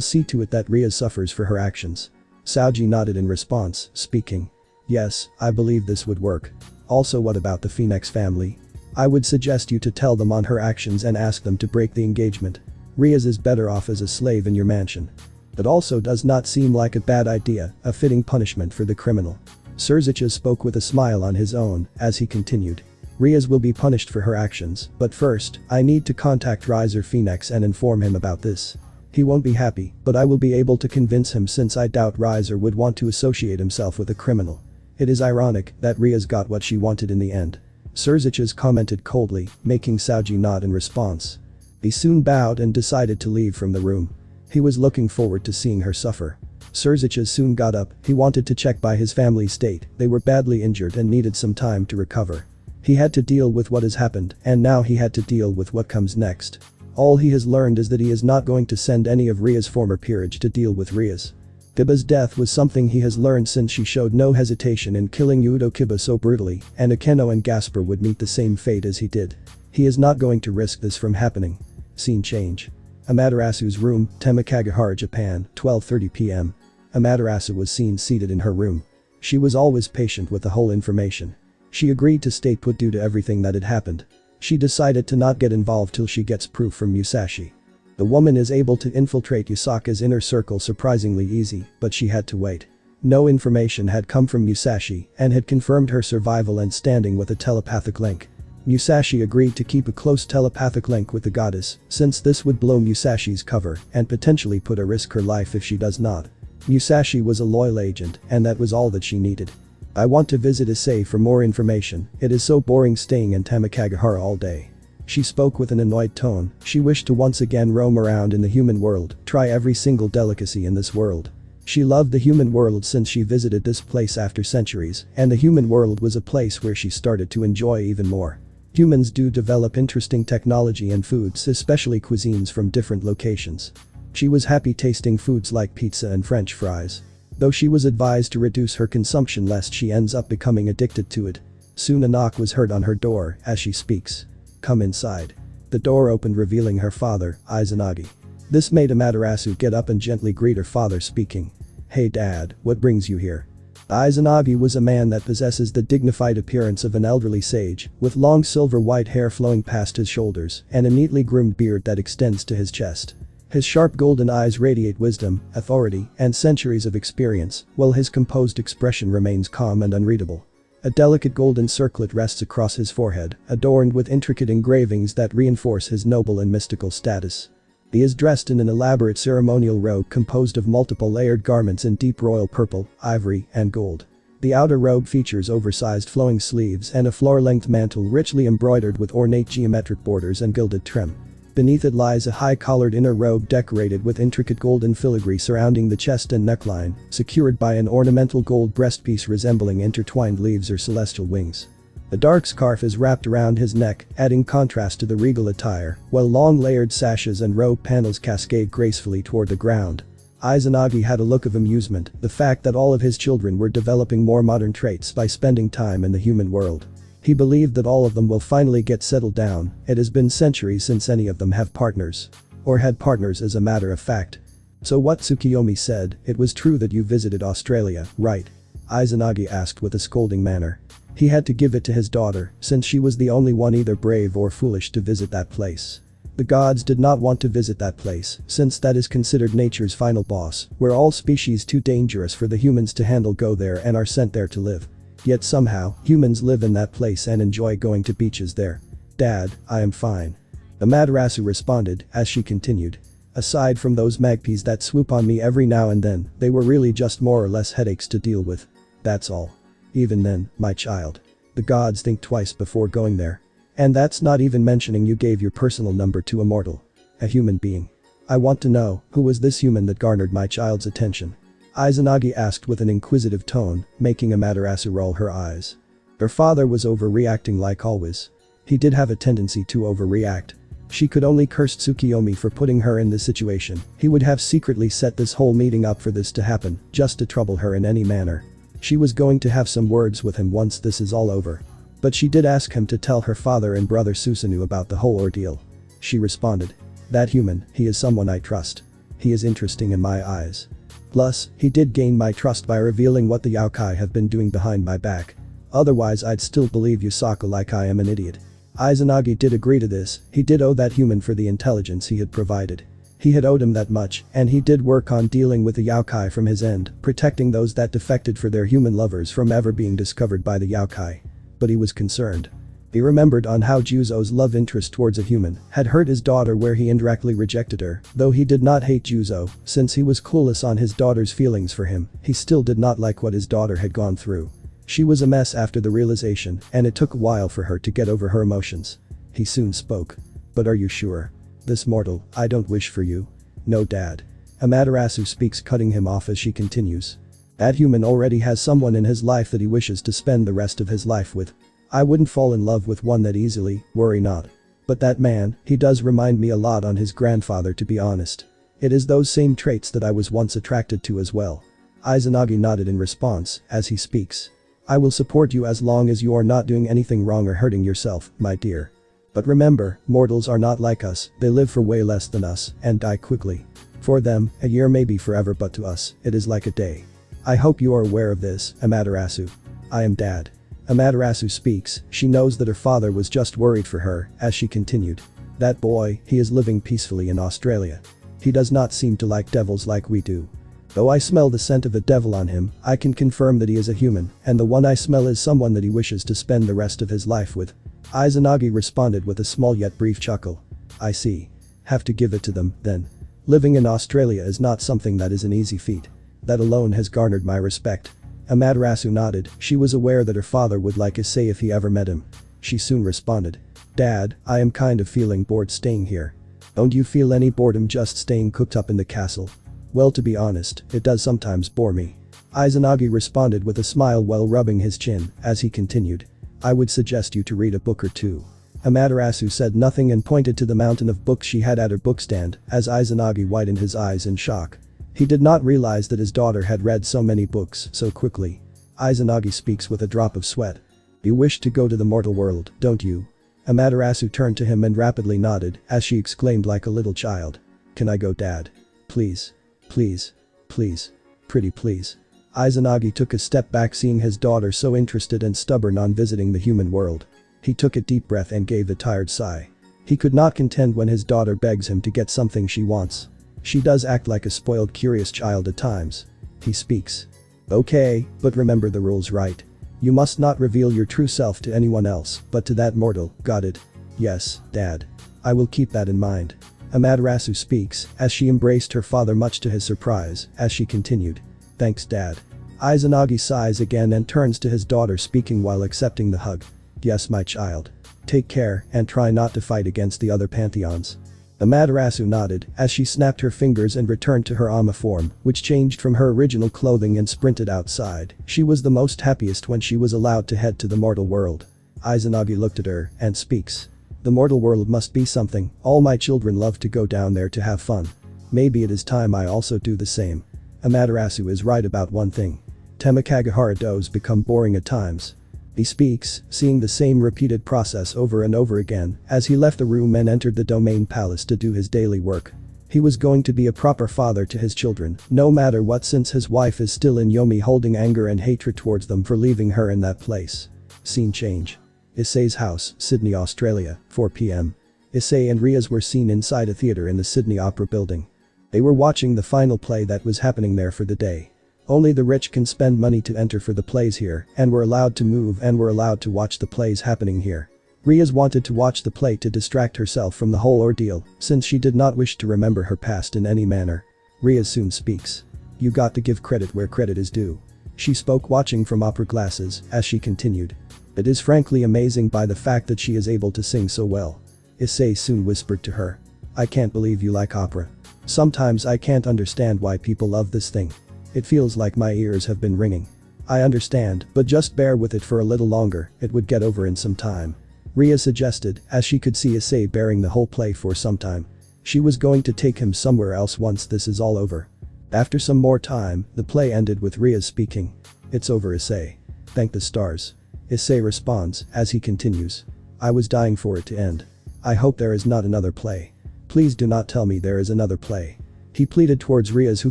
see to it that Riaz suffers for her actions." Saoji nodded in response, speaking. "Yes, I believe this would work. Also, what about the Phoenix family? I would suggest you to tell them on her actions and ask them to break the engagement. Riaz is better off as a slave in your mansion. That also does not seem like a bad idea, a fitting punishment for the criminal." Surziches spoke with a smile on his own, as he continued. "Riaz will be punished for her actions, but first, I need to contact Riser Phoenix and inform him about this. He won't be happy, but I will be able to convince him, since I doubt Riser would want to associate himself with a criminal. It is ironic that Riaz got what she wanted in the end." Surziches commented coldly, making Saoji nod in response. He soon bowed and decided to leave from the room. He was looking forward to seeing her suffer. Surziches soon got up. He wanted to check by his family's state. They were badly injured and needed some time to recover. He had to deal with what has happened, and now he had to deal with what comes next. All he has learned is that he is not going to send any of Riaz's former peerage to deal with Riaz. Kiba's death was something he has learned, since she showed no hesitation in killing Hyoudou Kiba so brutally, and Akeno and Gaspar would meet the same fate as he did. He is not going to risk this from happening. Scene change. Amaterasu's room, Temikagahara, Japan, 12:30 p.m. Amaterasu was seen seated in her room. She was always patient with the whole information. She agreed to stay put due to everything that had happened. She decided to not get involved till she gets proof from Musashi. The woman is able to infiltrate Yusaka's inner circle surprisingly easy, but she had to wait. No information had come from Musashi and had confirmed her survival and standing with a telepathic link. Musashi agreed to keep a close telepathic link with the goddess, since this would blow Musashi's cover and potentially put at risk her life if she does not. Musashi was a loyal agent, and that was all that she needed. "I want to visit Issei for more information. It is so boring staying in Temikagahara all day." She spoke with an annoyed tone. She wished to once again roam around in the human world, try every single delicacy in this world. She loved the human world since she visited this place after centuries, and the human world was a place where she started to enjoy even more. Humans do develop interesting technology and foods, especially cuisines from different locations. She was happy tasting foods like pizza and French fries. Though she was advised to reduce her consumption lest she ends up becoming addicted to it. Soon a knock was heard on her door as she speaks. "Come inside." The door opened, revealing her father, Izanagi. This made Amaterasu get up and gently greet her father, speaking. "Hey dad, what brings you here?" Izanagi was a man that possesses the dignified appearance of an elderly sage, with long silver white hair flowing past his shoulders and a neatly groomed beard that extends to his chest. His sharp golden eyes radiate wisdom, authority, and centuries of experience, while his composed expression remains calm and unreadable. A delicate golden circlet rests across his forehead, adorned with intricate engravings that reinforce his noble and mystical status. He is dressed in an elaborate ceremonial robe composed of multiple layered garments in deep royal purple, ivory, and gold. The outer robe features oversized flowing sleeves and a floor-length mantle richly embroidered with ornate geometric borders and gilded trim. Beneath it lies a high-collared inner robe decorated with intricate golden filigree surrounding the chest and neckline, secured by an ornamental gold breastpiece resembling intertwined leaves or celestial wings. A dark scarf is wrapped around his neck, adding contrast to the regal attire, while long layered sashes and robe panels cascade gracefully toward the ground. Izanagi had a look of amusement, the fact that all of his children were developing more modern traits by spending time in the human world. He believed that all of them will finally get settled down. It has been centuries since any of them have partners. Or had partners, as a matter of fact. So what Tsukiyomi said, it was true that you visited Australia, right? Izanagi asked with a scolding manner. He had to give it to his daughter, since she was the only one either brave or foolish to visit that place. The gods did not want to visit that place, since that is considered nature's final boss, where all species too dangerous for the humans to handle go there and are sent there to live. Yet somehow, humans live in that place and enjoy going to beaches there. Dad, I am fine. Amaterasu responded, as she continued. Aside from those magpies that swoop on me every now and then, they were really just more or less headaches to deal with. That's all. Even then, my child. The gods think twice before going there. And that's not even mentioning you gave your personal number to a mortal. A human being. I want to know, who was this human that garnered my child's attention? Izanagi asked with an inquisitive tone, making Amaterasu roll her eyes. Her father was overreacting like always. He did have a tendency to overreact. She could only curse Tsukiyomi for putting her in this situation. He would have secretly set this whole meeting up for this to happen, just to trouble her in any manner. She was going to have some words with him once this is all over. But she did ask him to tell her father and brother Susanoo about the whole ordeal. She responded. That human, he is someone I trust. He is interesting in my eyes. Plus, he did gain my trust by revealing what the yokai have been doing behind my back. Otherwise I'd still believe Yusaka like I am an idiot. Izanagi did agree to this. He did owe that human for the intelligence he had provided. He had owed him that much, and he did work on dealing with the yokai from his end, protecting those that defected for their human lovers from ever being discovered by the yokai. But he was concerned. He remembered on how Juzo's love interest towards a human had hurt his daughter where he indirectly rejected her. Though he did not hate Juzo, since he was clueless on his daughter's feelings for him, he still did not like what his daughter had gone through. She was a mess after the realization, and it took a while for her to get over her emotions. He soon spoke. But are you sure? This mortal, I don't wish for you. No, Dad. Amaterasu speaks, cutting him off as she continues. That human already has someone in his life that he wishes to spend the rest of his life with. I wouldn't fall in love with one that easily, worry not. But that man, he does remind me a lot on his grandfather, to be honest. It is those same traits that I was once attracted to as well. Izanagi nodded in response, as he speaks. I will support you as long as you are not doing anything wrong or hurting yourself, my dear. But remember, mortals are not like us, they live for way less than us, and die quickly. For them, a year may be forever, but to us, it is like a day. I hope you are aware of this, Amaterasu. I am Dad. Amaterasu speaks. She knows that her father was just worried for her, as she continued. That boy, he is living peacefully in Australia. He does not seem to like devils like we do. Though I smell the scent of a devil on him, I can confirm that he is a human, and the one I smell is someone that he wishes to spend the rest of his life with. Izanagi responded with a small yet brief chuckle. I see. Have to give it to them, then. Living in Australia is not something that is an easy feat. That alone has garnered my respect. Amaterasu nodded. She was aware that her father would like Issei if he ever met him. She soon responded. Dad, I am kind of feeling bored staying here. Don't you feel any boredom just staying cooped up in the castle? Well, to be honest, it does sometimes bore me. Izanagi responded with a smile while rubbing his chin, as he continued. I would suggest you to read a book or two. Amaterasu said nothing and pointed to the mountain of books she had at her bookstand, as Izanagi widened his eyes in shock. He did not realize that his daughter had read so many books so quickly. Izanagi speaks with a drop of sweat. You wish to go to the mortal world, don't you? Amaterasu turned to him and rapidly nodded, as she exclaimed like a little child. Can I go, Dad? Please. Please. Please. Pretty please. Izanagi took a step back, seeing his daughter so interested and stubborn on visiting the human world. He took a deep breath and gave a tired sigh. He could not contend when his daughter begs him to get something she wants. She does act like a spoiled, curious child at times. He speaks. Okay, but remember the rules, right? You must not reveal your true self to anyone else, but to that mortal, got it? Yes, Dad. I will keep that in mind. Amaterasu speaks, as she embraced her father much to his surprise, as she continued. Thanks, Dad. Izanagi sighs again and turns to his daughter, speaking while accepting the hug. Yes, my child. Take care and try not to fight against the other pantheons. Amaterasu nodded as she snapped her fingers and returned to her Ama form, which changed from her original clothing and sprinted outside. She was the most happiest when she was allowed to head to the mortal world. Izanagi looked at her and speaks. The mortal world must be something. All my children love to go down there to have fun. Maybe it is time I also do the same. Amaterasu is right about one thing. Temikagahara does become boring at times. He speaks, seeing the same repeated process over and over again as he left the room and entered the domain palace to do his daily work. He was going to be a proper father to his children, no matter what, since his wife is still in Yomi, holding anger and hatred towards them for leaving her in that place. Scene change. Issei's house, Sydney, Australia, 4 p.m. Issei and Riaz were seen inside a theatre in the Sydney Opera building. They were watching the final play that was happening there for the day. Only the rich can spend money to enter for the plays here and were allowed to move and were allowed to watch the plays happening here. Riaz wanted to watch the play to distract herself from the whole ordeal, since she did not wish to remember her past in any manner. Riaz soon speaks. You got to give credit where credit is due. She spoke watching from opera glasses as she continued. It is frankly amazing by the fact that she is able to sing so well. Issei soon whispered to her. I can't believe you like opera. Sometimes I can't understand why people love this thing. It feels like my ears have been ringing. I understand, but just bear with it for a little longer, it would get over in some time. Ria suggested, as she could see Issei bearing the whole play for some time. She was going to take him somewhere else once this is all over. After some more time, the play ended with Ria speaking. It's over, Issei. Thank the stars. Issei responds, as he continues. I was dying for it to end. I hope there is not another play. Please do not tell me there is another play. He pleaded towards Riaz, who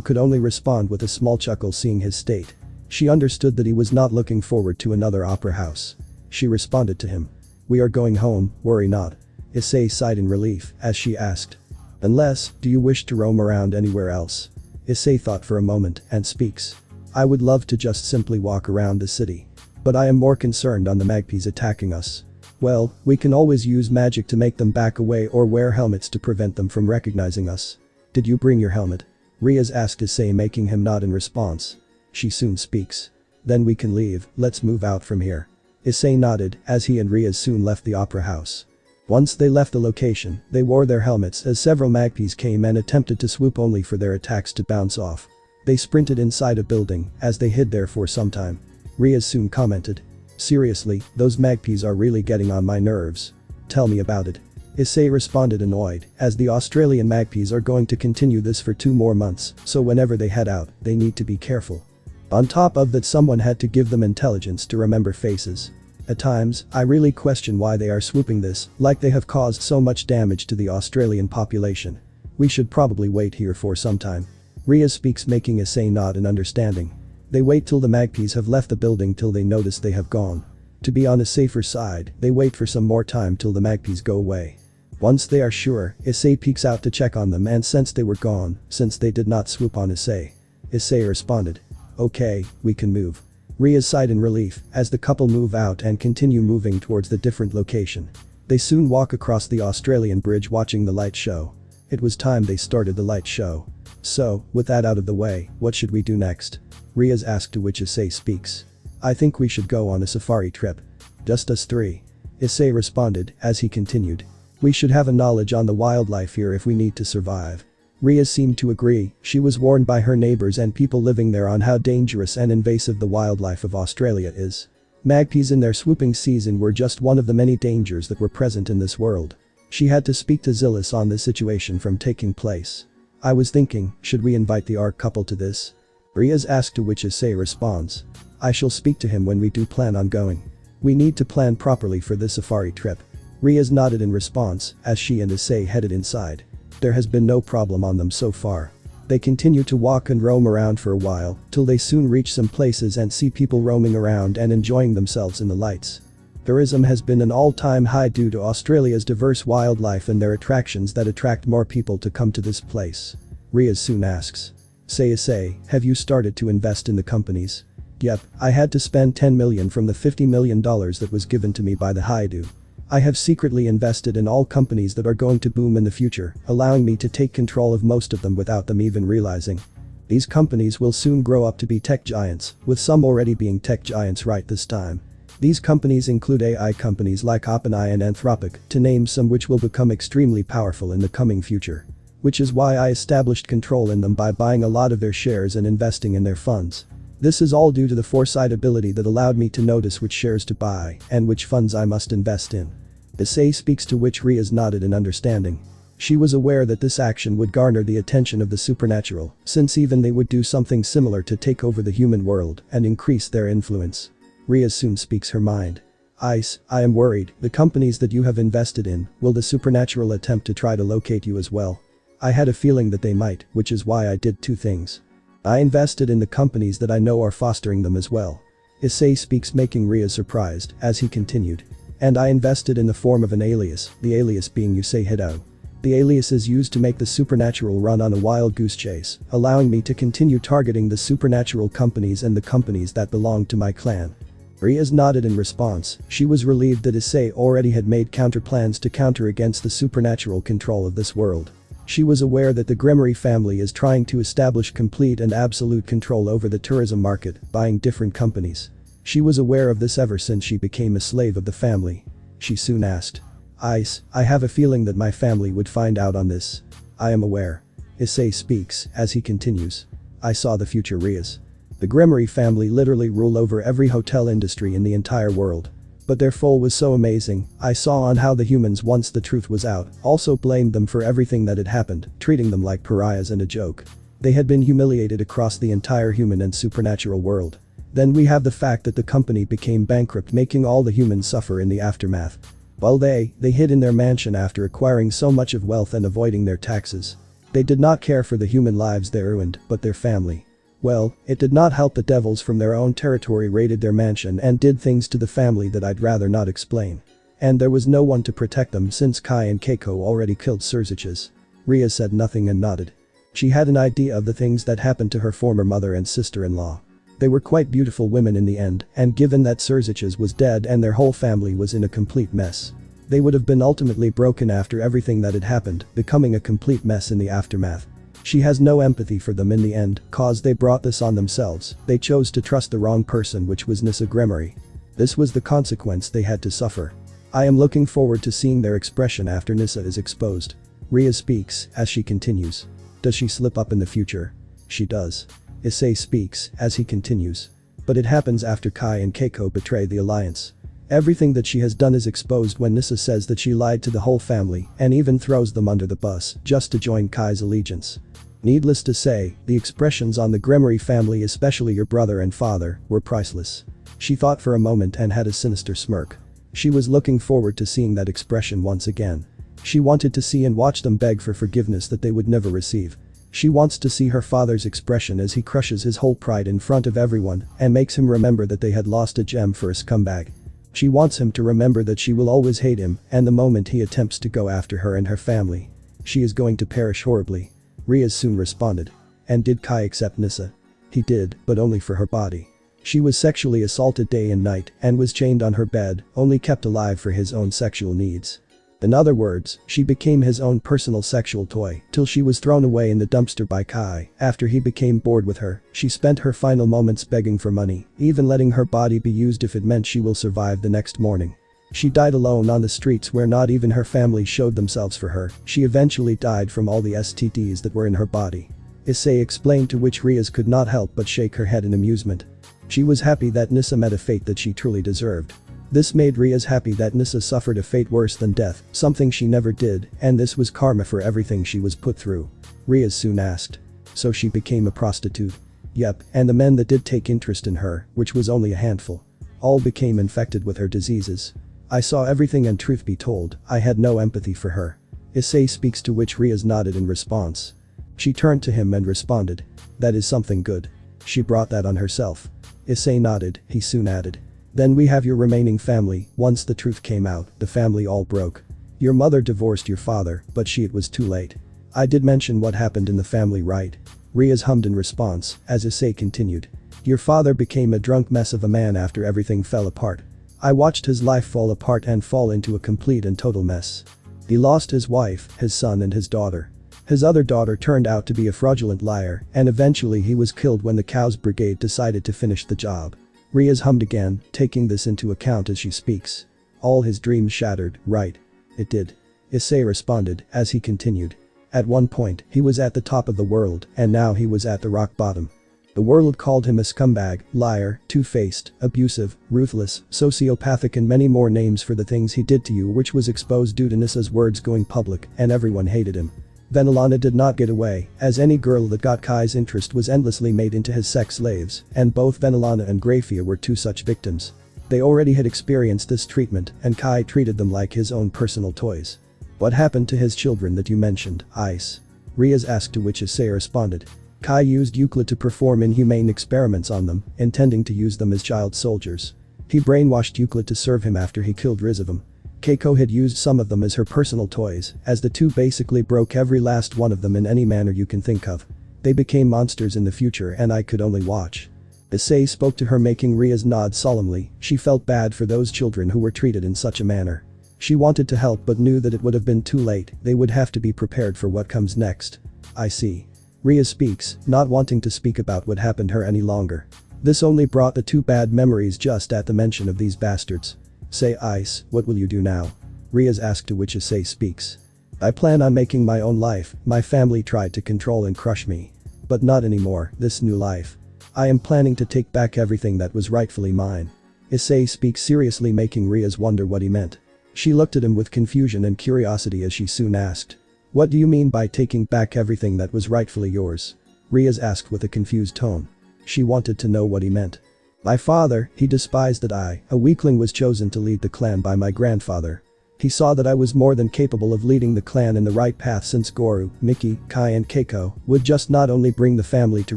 could only respond with a small chuckle seeing his state. She understood that he was not looking forward to another opera house. She responded to him. We are going home, worry not. Issei sighed in relief as she asked. Unless, do you wish to roam around anywhere else? Issei thought for a moment and speaks. I would love to just simply walk around the city. But I am more concerned on the magpies attacking us. Well, we can always use magic to make them back away or wear helmets to prevent them from recognizing us. Did you bring your helmet? Riaz asked Issei, making him nod in response. She soon speaks. Then we can leave, let's move out from here. Issei nodded as he and Riaz soon left the opera house. Once they left the location, they wore their helmets as several magpies came and attempted to swoop, only for their attacks to bounce off. They sprinted inside a building as they hid there for some time. Riaz soon commented. Seriously, those magpies are really getting on my nerves. Tell me about it. Issei responded, annoyed, as the Australian magpies are going to continue this for 2 more months, so whenever they head out, they need to be careful. On top of that, someone had to give them intelligence to remember faces. At times, I really question why they are swooping this, like they have caused so much damage to the Australian population. We should probably wait here for some time. Riaz speaks, making Issei nod in understanding. They wait till the magpies have left the building till they notice they have gone. To be on the safer side, they wait for some more time till the magpies go away. Once they are sure, Issei peeks out to check on them and since they were gone, since they did not swoop on Issei. Issei responded. Okay, we can move. Riaz sighed in relief as the couple move out and continue moving towards the different location. They soon walk across the Australian bridge watching the light show. It was time they started the light show. So, with that out of the way, what should we do next? Riaz asked, to which Issei speaks. I think we should go on a safari trip. Just us 3. Issei responded as he continued. We should have a knowledge on the wildlife here if we need to survive. Riaz seemed to agree. She was warned by her neighbors and people living there on how dangerous and invasive the wildlife of Australia is. Magpies in their swooping season were just one of the many dangers that were present in this world. She had to speak to Zillis on this situation from taking place. I was thinking, should we invite the ARC couple to this? Riaz asked, to which Issei responds. I shall speak to him when we do plan on going. We need to plan properly for this safari trip. Riaz nodded in response as she and Issei headed inside. There has been no problem on them so far. They continue to walk and roam around for a while till they soon reach some places and see people roaming around and enjoying themselves in the lights. Tourism has been an all-time high due to Australia's diverse wildlife and their attractions that attract more people to come to this place. Riaz soon asks. Issei, have you started to invest in the companies? Yep, I had to spend $10 million from the $50 million that was given to me by the Hyoudou. I have secretly invested in all companies that are going to boom in the future, allowing me to take control of most of them without them even realizing. These companies will soon grow up to be tech giants, with some already being tech giants right this time. These companies include AI companies like OpenAI and Anthropic, to name some, which will become extremely powerful in the coming future. Which is why I established control in them by buying a lot of their shares and investing in their funds. This is all due to the foresight ability that allowed me to notice which shares to buy and which funds I must invest in. Issei speaks, to which Riaz nodded in understanding. She was aware that this action would garner the attention of the supernatural, since even they would do something similar to take over the human world and increase their influence. Ria soon speaks her mind. Ice, I am worried, the companies that you have invested in, will the supernatural attempt to try to locate you as well? I had a feeling that they might, which is why I did two things. I invested in the companies that I know are fostering them as well. Issei speaks, making Ria surprised, as he continued. And I invested in the form of an alias, the alias being Issei Hyoudou. The alias is used to make the supernatural run on a wild goose chase, allowing me to continue targeting the supernatural companies and the companies that belong to my clan. Ria's nodded in response. She was relieved that Issei already had made counterplans to counter against the supernatural control of this world. She was aware that the Grimory family is trying to establish complete and absolute control over the tourism market, buying different companies. She was aware of this ever since she became a slave of the family. She soon asked. Ice, I have a feeling that my family would find out on this. I am aware. Issei speaks, as he continues. I saw the future Rias. The Grimory family literally rule over every hotel industry in the entire world. But their fall was so amazing. I saw on how the humans, once the truth was out, also blamed them for everything that had happened, treating them like pariahs and a joke. They had been humiliated across the entire human and supernatural world. Then we have the fact that the company became bankrupt, making all the humans suffer in the aftermath. While they hid in their mansion after acquiring so much of wealth and avoiding their taxes. They did not care for the human lives they ruined, but their family. Well, it did not help. The devils from their own territory raided their mansion and did things to the family that I'd rather not explain. And there was no one to protect them since Kai and Keiko already killed Surziches. Ria said nothing and nodded. She had an idea of the things that happened to her former mother and sister-in-law. They were quite beautiful women in the end, and given that Surziches was dead and their whole family was in a complete mess. They would have been ultimately broken after everything that had happened, becoming a complete mess in the aftermath. She has no empathy for them in the end, cause they brought this on themselves. They chose to trust the wrong person, which was Nissa Grimory. This was the consequence they had to suffer. I am looking forward to seeing their expression after Nissa is exposed. Ria speaks, as she continues. Does she slip up in the future? She does. Issei speaks, as he continues. But it happens after Kai and Keiko betray the alliance. Everything that she has done is exposed when Nissa says that she lied to the whole family and even throws them under the bus just to join Kai's allegiance. Needless to say, the expressions on the Grimory family, especially your brother and father, were priceless. She thought for a moment and had a sinister smirk. She was looking forward to seeing that expression once again. She wanted to see and watch them beg for forgiveness that they would never receive. She wants to see her father's expression as he crushes his whole pride in front of everyone and makes him remember that they had lost a gem for a scumbag. She wants him to remember that she will always hate him, and the moment he attempts to go after her and her family, she is going to perish horribly. Ria soon responded. And did Kai accept Nissa? He did, but only for her body. She was sexually assaulted day and night and was chained on her bed, only kept alive for his own sexual needs. In other words, she became his own personal sexual toy till she was thrown away in the dumpster by Kai. After he became bored with her, she spent her final moments begging for money, even letting her body be used if it meant she will survive the next morning. She died alone on the streets where not even her family showed themselves for her. She eventually died from all the STDs that were in her body. Issei explained, to which Rias could not help but shake her head in amusement. She was happy that Nissa met a fate that she truly deserved. This made Rias happy that Nissa suffered a fate worse than death, something she never did, and this was karma for everything she was put through. Rias soon asked. So she became a prostitute? Yep, and the men that did take interest in her, which was only a handful, all became infected with her diseases. I saw everything, and truth be told, I had no empathy for her. Issei speaks, to which Rias nodded in response. She turned to him and responded. That is something good. She brought that on herself. Issei nodded. He soon added. Then we have your remaining family. Once the truth came out, the family all broke. Your mother divorced your father, but it was too late. I did mention what happened in the family, right? Rias hummed in response, as Issei continued. Your father became a drunk mess of a man after everything fell apart. I watched his life fall apart and fall into a complete and total mess. He lost his wife, his son and his daughter. His other daughter turned out to be a fraudulent liar, and eventually he was killed when the Cows Brigade decided to finish the job. Rias hummed again, taking this into account as she speaks. All his dreams shattered, right? It did. Issei responded, as he continued. At one point, he was at the top of the world, and now he was at the rock bottom. The world called him a scumbag, liar, two-faced, abusive, ruthless, sociopathic and many more names for the things he did to you, which was exposed due to Nissa's words going public, and everyone hated him. Venelana did not get away, as any girl that got Kai's interest was endlessly made into his sex slaves, and both Venelana and Grafia were two such victims. They already had experienced this treatment, and Kai treated them like his own personal toys. What happened to his children that you mentioned, Ice? Riaz asked, to which Issei responded. Kai used Euclid to perform inhumane experiments on them, intending to use them as child soldiers. He brainwashed Euclid to serve him after he killed RageRevan. Keiko had used some of them as her personal toys, as the two basically broke every last one of them in any manner you can think of. They became monsters in the future and I could only watch. Issei spoke to her, making Riaz nod solemnly. She felt bad for those children who were treated in such a manner. She wanted to help but knew that it would have been too late. They would have to be prepared for what comes next. I see. Riaz speaks, not wanting to speak about what happened to her any longer. This only brought the two bad memories just at the mention of these bastards. Say, Ice, what will you do now? Riaz asked, to which Issei speaks. I plan on making my own life. My family tried to control and crush me. But not anymore, this new life. I am planning to take back everything that was rightfully mine. Issei speaks seriously, making Riaz wonder what he meant. She looked at him with confusion and curiosity as she soon asked. What do you mean by taking back everything that was rightfully yours? Riaz asked with a confused tone. She wanted to know what he meant. My father, he despised that I, a weakling, was chosen to lead the clan by my grandfather. He saw that I was more than capable of leading the clan in the right path, since Goru, Miki, Kai and Keiko would just not only bring the family to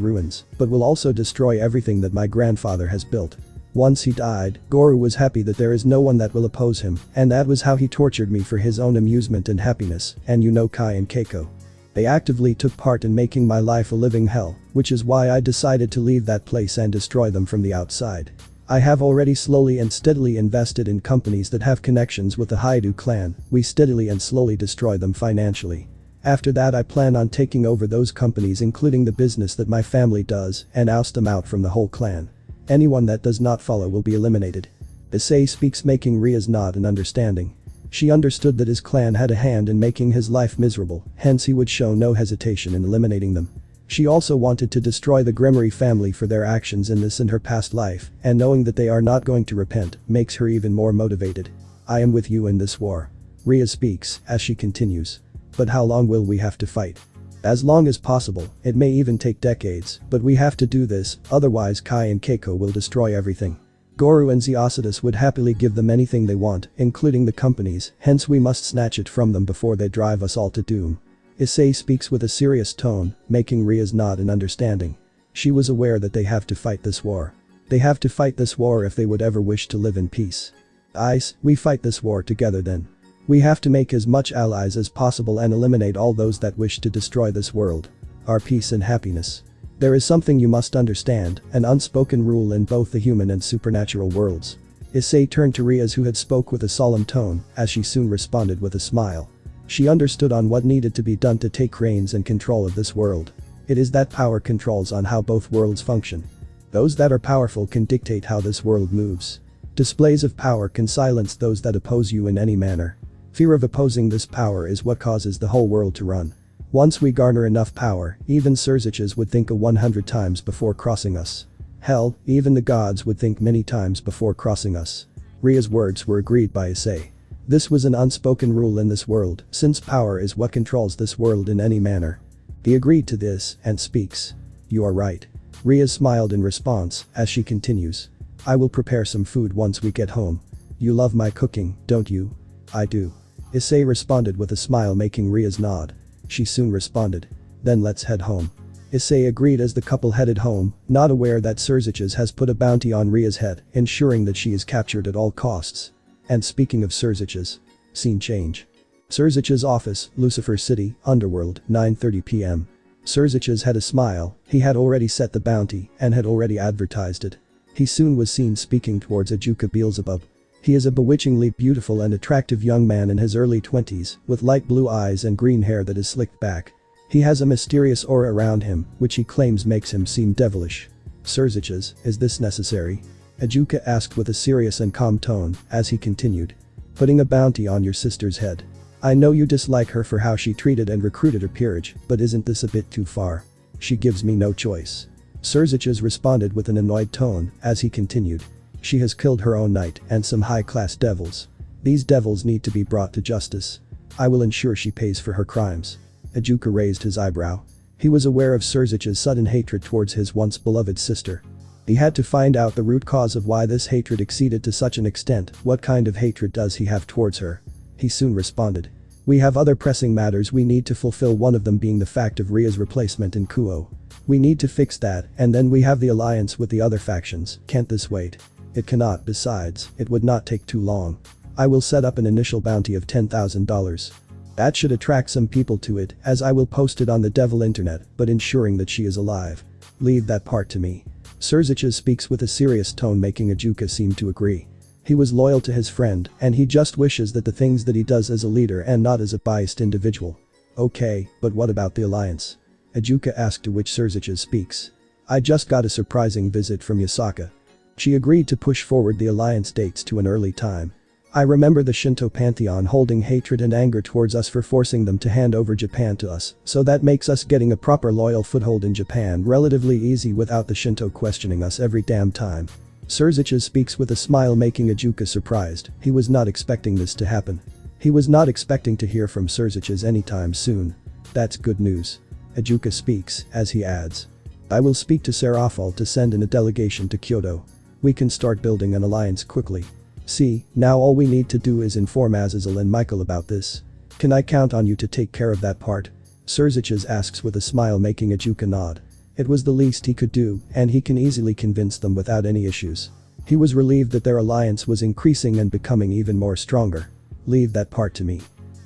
ruins, but will also destroy everything that my grandfather has built. Once he died, Goru was happy that there is no one that will oppose him, and that was how he tortured me for his own amusement and happiness, and you know Kai and Keiko. They actively took part in making my life a living hell, which is why I decided to leave that place and destroy them from the outside. I have already slowly and steadily invested in companies that have connections with the Hyoudou clan. We steadily and slowly destroy them financially. After that, I plan on taking over those companies, including the business that my family does, and oust them out from the whole clan. Anyone that does not follow will be eliminated. Issei speaks, making Riaz nod in understanding. She understood that his clan had a hand in making his life miserable, hence he would show no hesitation in eliminating them. She also wanted to destroy the Gremory family for their actions in this and her past life, and knowing that they are not going to repent makes her even more motivated. I am with you in this war. Riaz speaks, as she continues. But how long will we have to fight? As long as possible, it may even take decades, but we have to do this, otherwise Kai and Keiko will destroy everything. Goru and Zeocidus would happily give them anything they want, including the companies, hence we must snatch it from them before they drive us all to doom. Issei speaks with a serious tone, making Riaz nod in understanding. She was aware that they have to fight this war. They have to fight this war if they would ever wish to live in peace. Ice, we fight this war together then. We have to make as much allies as possible and eliminate all those that wish to destroy this world. Our peace and happiness. There is something you must understand, an unspoken rule in both the human and supernatural worlds. Issei turned to Riaz, who had spoke with a solemn tone, as she soon responded with a smile. She understood on what needed to be done to take reins and control of this world. It is that power controls on how both worlds function. Those that are powerful can dictate how this world moves. Displays of power can silence those that oppose you in any manner. Fear of opposing this power is what causes the whole world to run. Once we garner enough power, even Surziches would think 100 times before crossing us. Hell, even the gods would think many times before crossing us. Riaz's words were agreed by Issei. This was an unspoken rule in this world, since power is what controls this world in any manner. He agreed to this, and speaks. You are right. Riaz smiled in response, as she continues. I will prepare some food once we get home. You love my cooking, don't you? I do. Issei responded with a smile, making Riaz nod. She soon responded. Then let's head home. Issei agreed as the couple headed home, not aware that Surziches has put a bounty on Riaz's head, ensuring that she is captured at all costs. And speaking of Surziches. Scene change. Surziches' office, Lucifer City, Underworld, 9:30 p.m. Surziches had a smile. He had already set the bounty and had already advertised it. He soon was seen speaking towards Ajuka Beelzebub. He is a bewitchingly beautiful and attractive young man in his early 20s, with light blue eyes and green hair that is slicked back. He has a mysterious aura around him, which he claims makes him seem devilish. Surziches, is this necessary? Ajuka asked with a serious and calm tone, as he continued. Putting a bounty on your sister's head. I know you dislike her for how she treated and recruited her peerage, but isn't this a bit too far? She gives me no choice. Surziches responded with an annoyed tone, as he continued. She has killed her own knight and some high-class devils. These devils need to be brought to justice. I will ensure she pays for her crimes. Ejuka raised his eyebrow. He was aware of Surzich's sudden hatred towards his once beloved sister. He had to find out the root cause of why this hatred exceeded to such an extent. What kind of hatred does he have towards her? He soon responded. We have other pressing matters we need to fulfill, one of them being the fact of Ria's replacement in Kuo. We need to fix that, and then we have the alliance with the other factions. Can't this wait? It cannot, besides, it would not take too long. I will set up an initial bounty of $10,000. That should attract some people to it, as I will post it on the devil internet, but ensuring that she is alive. Leave that part to me. Surzic speaks with a serious tone, making Ejuka seem to agree. He was loyal to his friend, and he just wishes that the things that he does as a leader and not as a biased individual. Okay, but what about the alliance? Ejuka asked, to which Surzic speaks. I just got a surprising visit from Yasaka. She agreed to push forward the alliance dates to an early time. I remember the Shinto pantheon holding hatred and anger towards us for forcing them to hand over Japan to us, so that makes us getting a proper loyal foothold in Japan relatively easy without the Shinto questioning us every damn time. Surzic speaks with a smile, making Ejuka surprised. He was not expecting this to happen. He was not expecting to hear from Surzic anytime soon. That's good news. Ejuka speaks, as he adds. I will speak to Serafal to send in a delegation to Kyoto. We can start building an alliance quickly. See, now all we need to do is inform Azazel and Michael about this. Can I count on you to take care of that part? Surzic asks with a smile, making Ejuka nod. It was the least he could do, and he can easily convince them without any issues. He was relieved that their alliance was increasing and becoming even more stronger. Leave that part to me.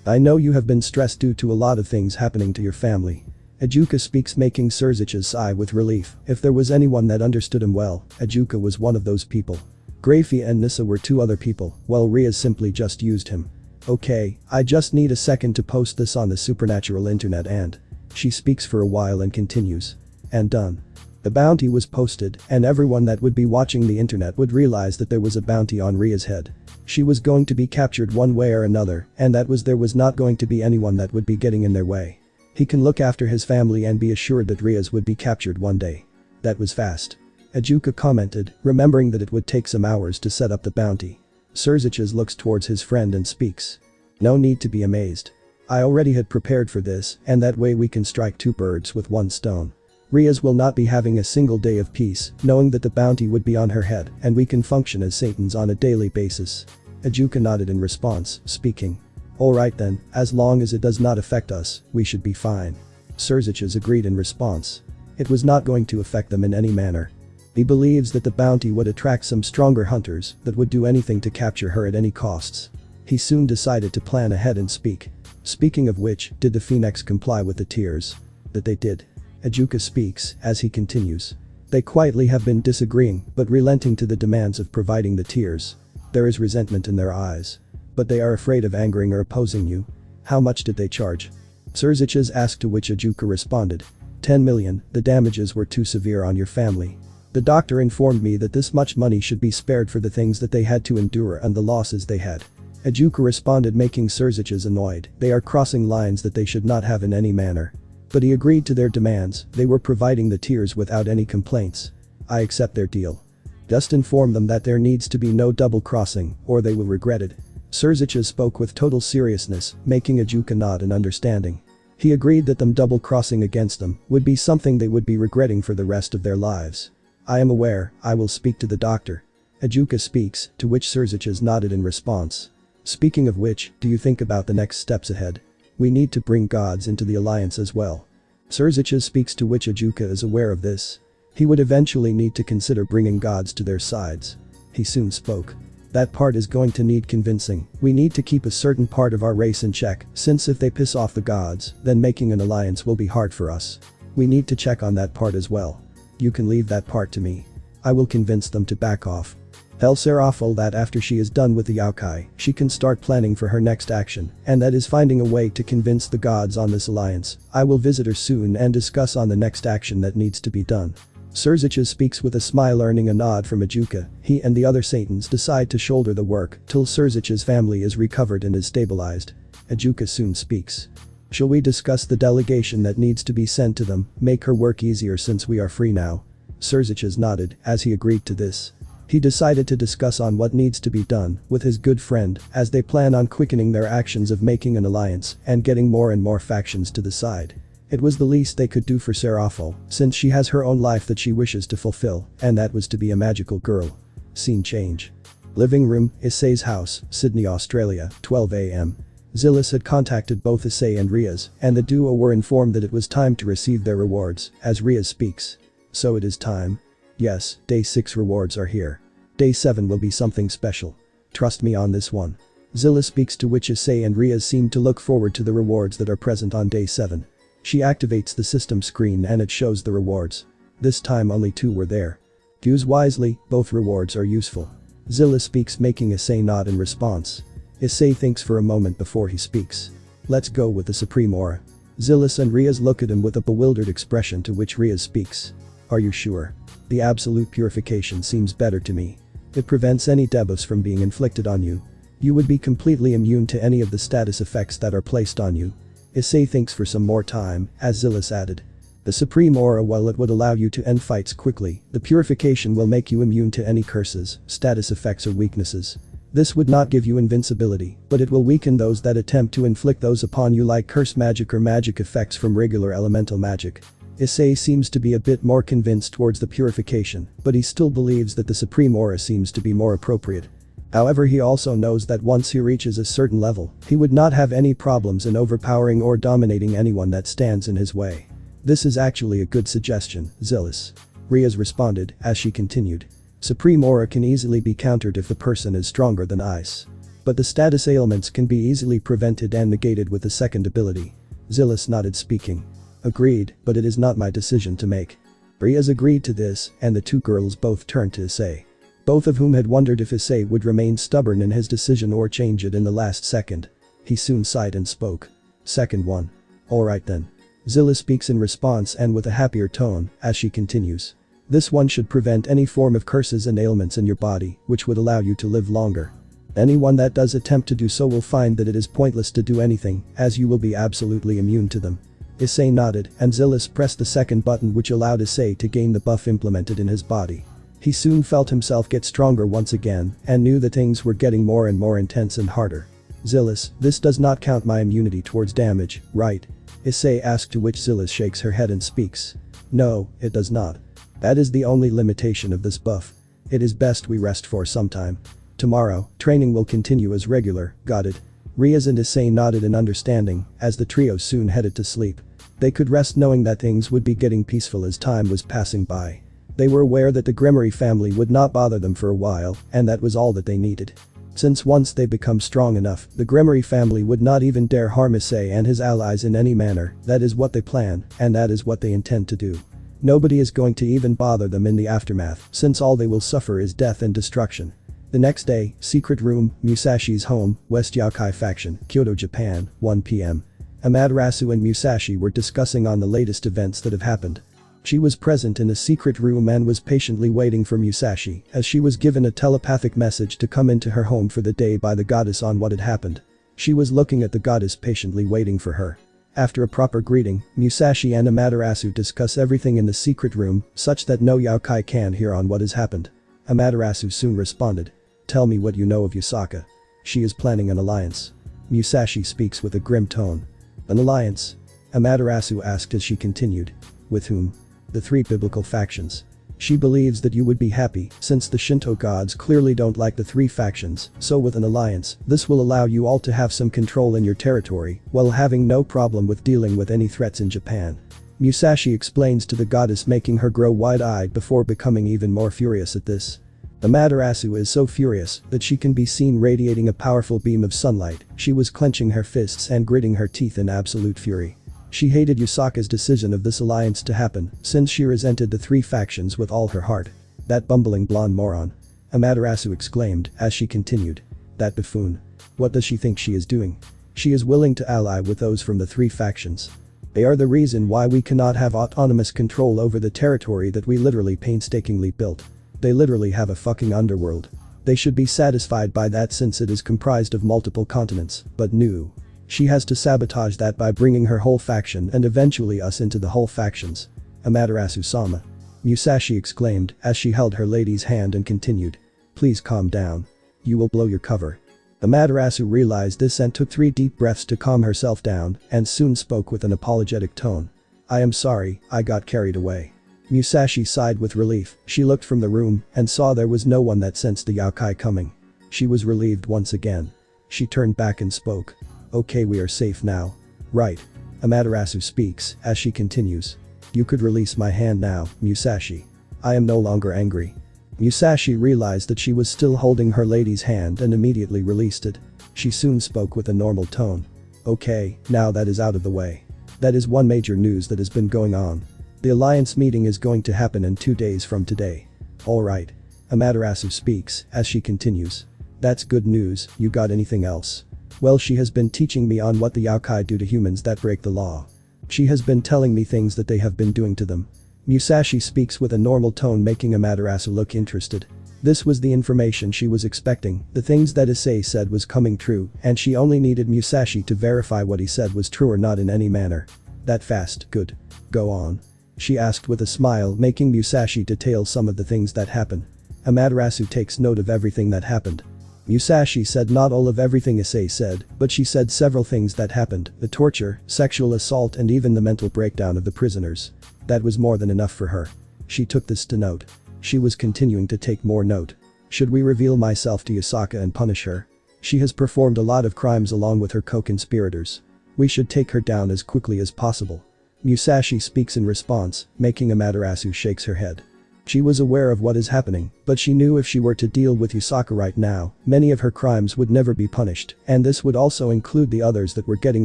I know you have been stressed due to a lot of things happening to your family. Ejuka speaks, making Surzic sigh with relief. If there was anyone that understood him well, Ejuka was one of those people. Grafi and Nissa were two other people, while Riaz simply just used him. Okay, I just need a second to post this on the supernatural internet and… She speaks for a while and continues. And done. The bounty was posted, and everyone that would be watching the internet would realize that there was a bounty on Ria's head. She was going to be captured one way or another, and that was there was not going to be anyone that would be getting in their way. He can look after his family and be assured that Riaz would be captured one day. That was fast. Ejuka commented, remembering that it would take some hours to set up the bounty. Surzic looks towards his friend and speaks. No need to be amazed. I already had prepared for this, and that way we can strike two birds with one stone. Riaz will not be having a single day of peace, knowing that the bounty would be on her head, and we can function as Satans on a daily basis. Ejuka nodded in response, speaking. Alright then, as long as it does not affect us, we should be fine. Surzic agreed in response. It was not going to affect them in any manner. He believes that the bounty would attract some stronger hunters that would do anything to capture her at any costs. He soon decided to plan ahead and speak. Speaking of which, did the Phoenix comply with the tears? That they did. Ejuka speaks, as he continues. They quietly have been disagreeing, but relenting to the demands of providing the tears. There is resentment in their eyes. But they are afraid of angering or opposing you. How much did they charge? Surzic asked, to which Ejuka responded. 10 million, the damages were too severe on your family. The doctor informed me that this much money should be spared for the things that they had to endure and the losses they had. Ejuka responded, making Surzic annoyed. They are crossing lines that they should not have in any manner. But he agreed to their demands. They were providing the tears without any complaints. I accept their deal. Just inform them that there needs to be no double crossing, or they will regret it. Surzic spoke with total seriousness, making Ejuka nod in understanding. He agreed that them double crossing against them would be something they would be regretting for the rest of their lives. I am aware, I will speak to the doctor. Ejuka speaks, to which Surzic nodded in response. Speaking of which, do you think about the next steps ahead? We need to bring gods into the alliance as well. Surzic speaks, to which Ejuka is aware of this. He would eventually need to consider bringing gods to their sides. He soon spoke. That part is going to need convincing. We need to keep a certain part of our race in check, since if they piss off the gods, then making an alliance will be hard for us. We need to check on that part as well. You can leave that part to me. I will convince them to back off. Tell Serafal that after she is done with the Yaokai, she can start planning for her next action, and that is finding a way to convince the gods on this alliance. I will visit her soon and discuss on the next action that needs to be done. Surzic speaks with a smile, earning a nod from Ejuka. He and the other Satans decide to shoulder the work till Surzic's family is recovered and is stabilized. Ejuka soon speaks. Shall we discuss the delegation that needs to be sent to them, make her work easier since we are free now? Surzic nodded, as he agreed to this. He decided to discuss on what needs to be done with his good friend as they plan on quickening their actions of making an alliance and getting more and more factions to the side. It was the least they could do for Serafo, since she has her own life that she wishes to fulfill, and that was to be a magical girl. Scene change. Living room, Issei's house, Sydney, Australia, 12 AM. Zilis had contacted both Issei and Riaz, and the duo were informed that it was time to receive their rewards, as Riaz speaks. So it is time? Yes, day 6 rewards are here. Day 7 will be something special. Trust me on this one. Zilis speaks, to which Issei and Riaz seem to look forward to the rewards that are present on day 7. She activates the system screen and it shows the rewards. This time only 2 were there. Use wisely, both rewards are useful. Zilis speaks, making Issei nod in response. Issei thinks for a moment before he speaks. Let's go with the Supreme Aura. Zilis and Riaz look at him with a bewildered expression, to which Riaz speaks. Are you sure? The absolute purification seems better to me. It prevents any debuffs from being inflicted on you. You would be completely immune to any of the status effects that are placed on you. Issei thinks for some more time, as Zilis added. The Supreme Aura, while it would allow you to end fights quickly, the purification will make you immune to any curses, status effects or weaknesses. This would not give you invincibility, but it will weaken those that attempt to inflict those upon you, like curse magic or magic effects from regular elemental magic. Issei seems to be a bit more convinced towards the purification, but he still believes that the Supreme Aura seems to be more appropriate. However, he also knows that once he reaches a certain level, he would not have any problems in overpowering or dominating anyone that stands in his way. This is actually a good suggestion, Zilis. Riaz responded, as she continued. Supreme Aura can easily be countered if the person is stronger than ice. But the status ailments can be easily prevented and negated with the second ability. Zilis nodded, speaking. Agreed, but it is not my decision to make. Riaz agreed to this, and the 2 girls both turned to Issei. Both of whom had wondered if Issei would remain stubborn in his decision or change it in the last second. He soon sighed and spoke. Second one. Alright then. Zilis speaks in response, and with a happier tone, as she continues. This one should prevent any form of curses and ailments in your body, which would allow you to live longer. Anyone that does attempt to do so will find that it is pointless to do anything, as you will be absolutely immune to them. Issei nodded, and Zilis pressed the second button, which allowed Issei to gain the buff implemented in his body. He soon felt himself get stronger once again, and knew that things were getting more and more intense and harder. Zilis, this does not count my immunity towards damage, right? Issei asked, to which Zilis shakes her head and speaks. No, it does not. That is the only limitation of this buff. It is best we rest for some time. Tomorrow, training will continue as regular, got it? Riaz and Issei nodded in understanding, as the trio soon headed to sleep. They could rest knowing that things would be getting peaceful as time was passing by. They were aware that the Gremory family would not bother them for a while, and that was all that they needed. Since once they become strong enough, the Gremory family would not even dare harm Issei and his allies in any manner. That is what they plan, and that is what they intend to do. Nobody is going to even bother them in the aftermath, since all they will suffer is death and destruction. The next day, secret room, Musashi's home, West Yokai faction, Kyoto, Japan, 1 PM. Amaterasu and Musashi were discussing on the latest events that have happened. She was present in the secret room and was patiently waiting for Musashi, as she was given a telepathic message to come into her home for the day by the goddess on what had happened. She was looking at the goddess, patiently waiting for her. After a proper greeting, Musashi and Amaterasu discuss everything in the secret room, such that no Yokai can hear on what has happened. Amaterasu soon responded. Tell me what you know of Yusaka. She is planning an alliance. Musashi speaks with a grim tone. An alliance? Amaterasu asked as she continued. With whom? The 3 biblical factions. She believes that you would be happy, since the Shinto gods clearly don't like the 3 factions, so with an alliance, this will allow you all to have some control in your territory, while having no problem with dealing with any threats in Japan. Musashi explains to the goddess, making her grow wide-eyed before becoming even more furious at this. Amaterasu is so furious that she can be seen radiating a powerful beam of sunlight. She was clenching her fists and gritting her teeth in absolute fury. She hated Yusaka's decision of this alliance to happen, since she resented the 3 factions with all her heart. That bumbling blonde moron. Amaterasu exclaimed, as she continued. That buffoon. What does she think she is doing? She is willing to ally with those from the 3 factions. They are the reason why we cannot have autonomous control over the territory that we literally painstakingly built. They literally have a fucking underworld. They should be satisfied by that, since it is comprised of multiple continents, but no. She has to sabotage that by bringing her whole faction and eventually us into the whole factions. Amaterasu-sama. Musashi exclaimed as she held her lady's hand and continued. Please calm down. You will blow your cover. Amaterasu realized this and took 3 deep breaths to calm herself down and soon spoke with an apologetic tone. I am sorry, I got carried away. Musashi sighed with relief. She looked from the room and saw there was no one that sensed the yokai coming. She was relieved once again. She turned back and spoke. Okay, we are safe now. Right. Amaterasu speaks as she continues. You could release my hand now, Musashi. I am no longer angry. Musashi realized that she was still holding her lady's hand and immediately released it. She soon spoke with a normal tone. Okay, now that is out of the way. That is one major news that has been going on. The alliance meeting is going to happen in 2 days from today. Alright. Amaterasu speaks as she continues. That's good news. You got anything else? Well, she has been teaching me on what the yokai do to humans that break the law. She has been telling me things that they have been doing to them. Musashi speaks with a normal tone, making Amaterasu look interested. This was the information she was expecting. The things that Issei said was coming true, and she only needed Musashi to verify what he said was true or not in any manner. That fast, good. Go on. She asked with a smile, making Musashi detail some of the things that happened. Amaterasu takes note of everything that happened. Musashi said not all of everything Issei said, but she said several things that happened, the torture, sexual assault and even the mental breakdown of the prisoners. That was more than enough for her. She took this to note. She was continuing to take more note. Should we reveal myself to Yusaka and punish her? She has performed a lot of crimes along with her co-conspirators. We should take her down as quickly as possible. Musashi speaks in response, making Amaterasu shakes her head. She was aware of what is happening, but she knew if she were to deal with Yusaka right now, many of her crimes would never be punished, and this would also include the others that were getting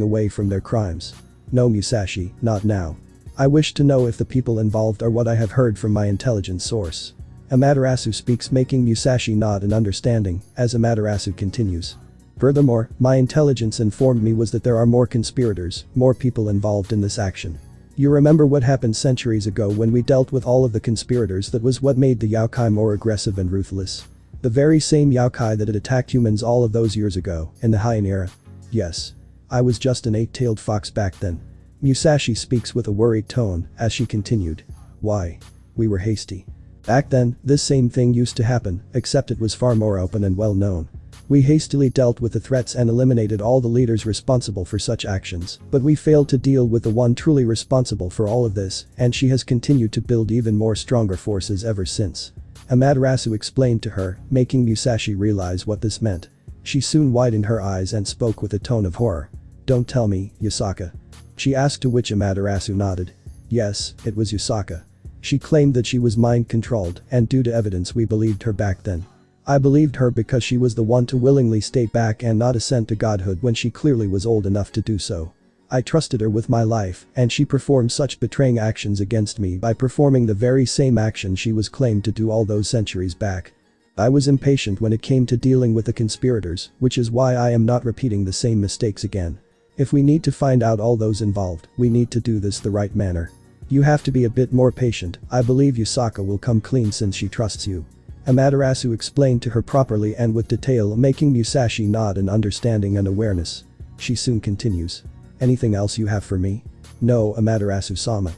away from their crimes. No, Musashi, not now. I wish to know if the people involved are what I have heard from my intelligence source. Amaterasu speaks, making Musashi nod in understanding as Amaterasu continues. Furthermore, my intelligence informed me was that there are more conspirators, more people involved in this action. You remember what happened centuries ago when we dealt with all of the conspirators? That was what made the yokai more aggressive and ruthless. The very same yokai that had attacked humans all of those years ago, in the Heian era. Yes. I was just an 8-tailed fox back then. Musashi speaks with a worried tone as she continued. Why? We were hasty. Back then, this same thing used to happen, except it was far more open and well known. We hastily dealt with the threats and eliminated all the leaders responsible for such actions, but we failed to deal with the one truly responsible for all of this, and she has continued to build even more stronger forces ever since. Amaterasu explained to her, making Musashi realize what this meant. She soon widened her eyes and spoke with a tone of horror. Don't tell me, Yusaka. She asked, to which Amaterasu nodded. Yes, it was Yusaka. She claimed that she was mind-controlled, and due to evidence we believed her back then. I believed her because she was the one to willingly stay back and not ascend to godhood when she clearly was old enough to do so. I trusted her with my life, and she performed such betraying actions against me by performing the very same action she was claimed to do all those centuries back. I was impatient when it came to dealing with the conspirators, which is why I am not repeating the same mistakes again. If we need to find out all those involved, we need to do this the right manner. You have to be a bit more patient. I believe Yusaka will come clean since she trusts you. Amaterasu explained to her properly and with detail, making Musashi nod in understanding and awareness. She soon continues. Anything else you have for me? No, Amaterasu-sama.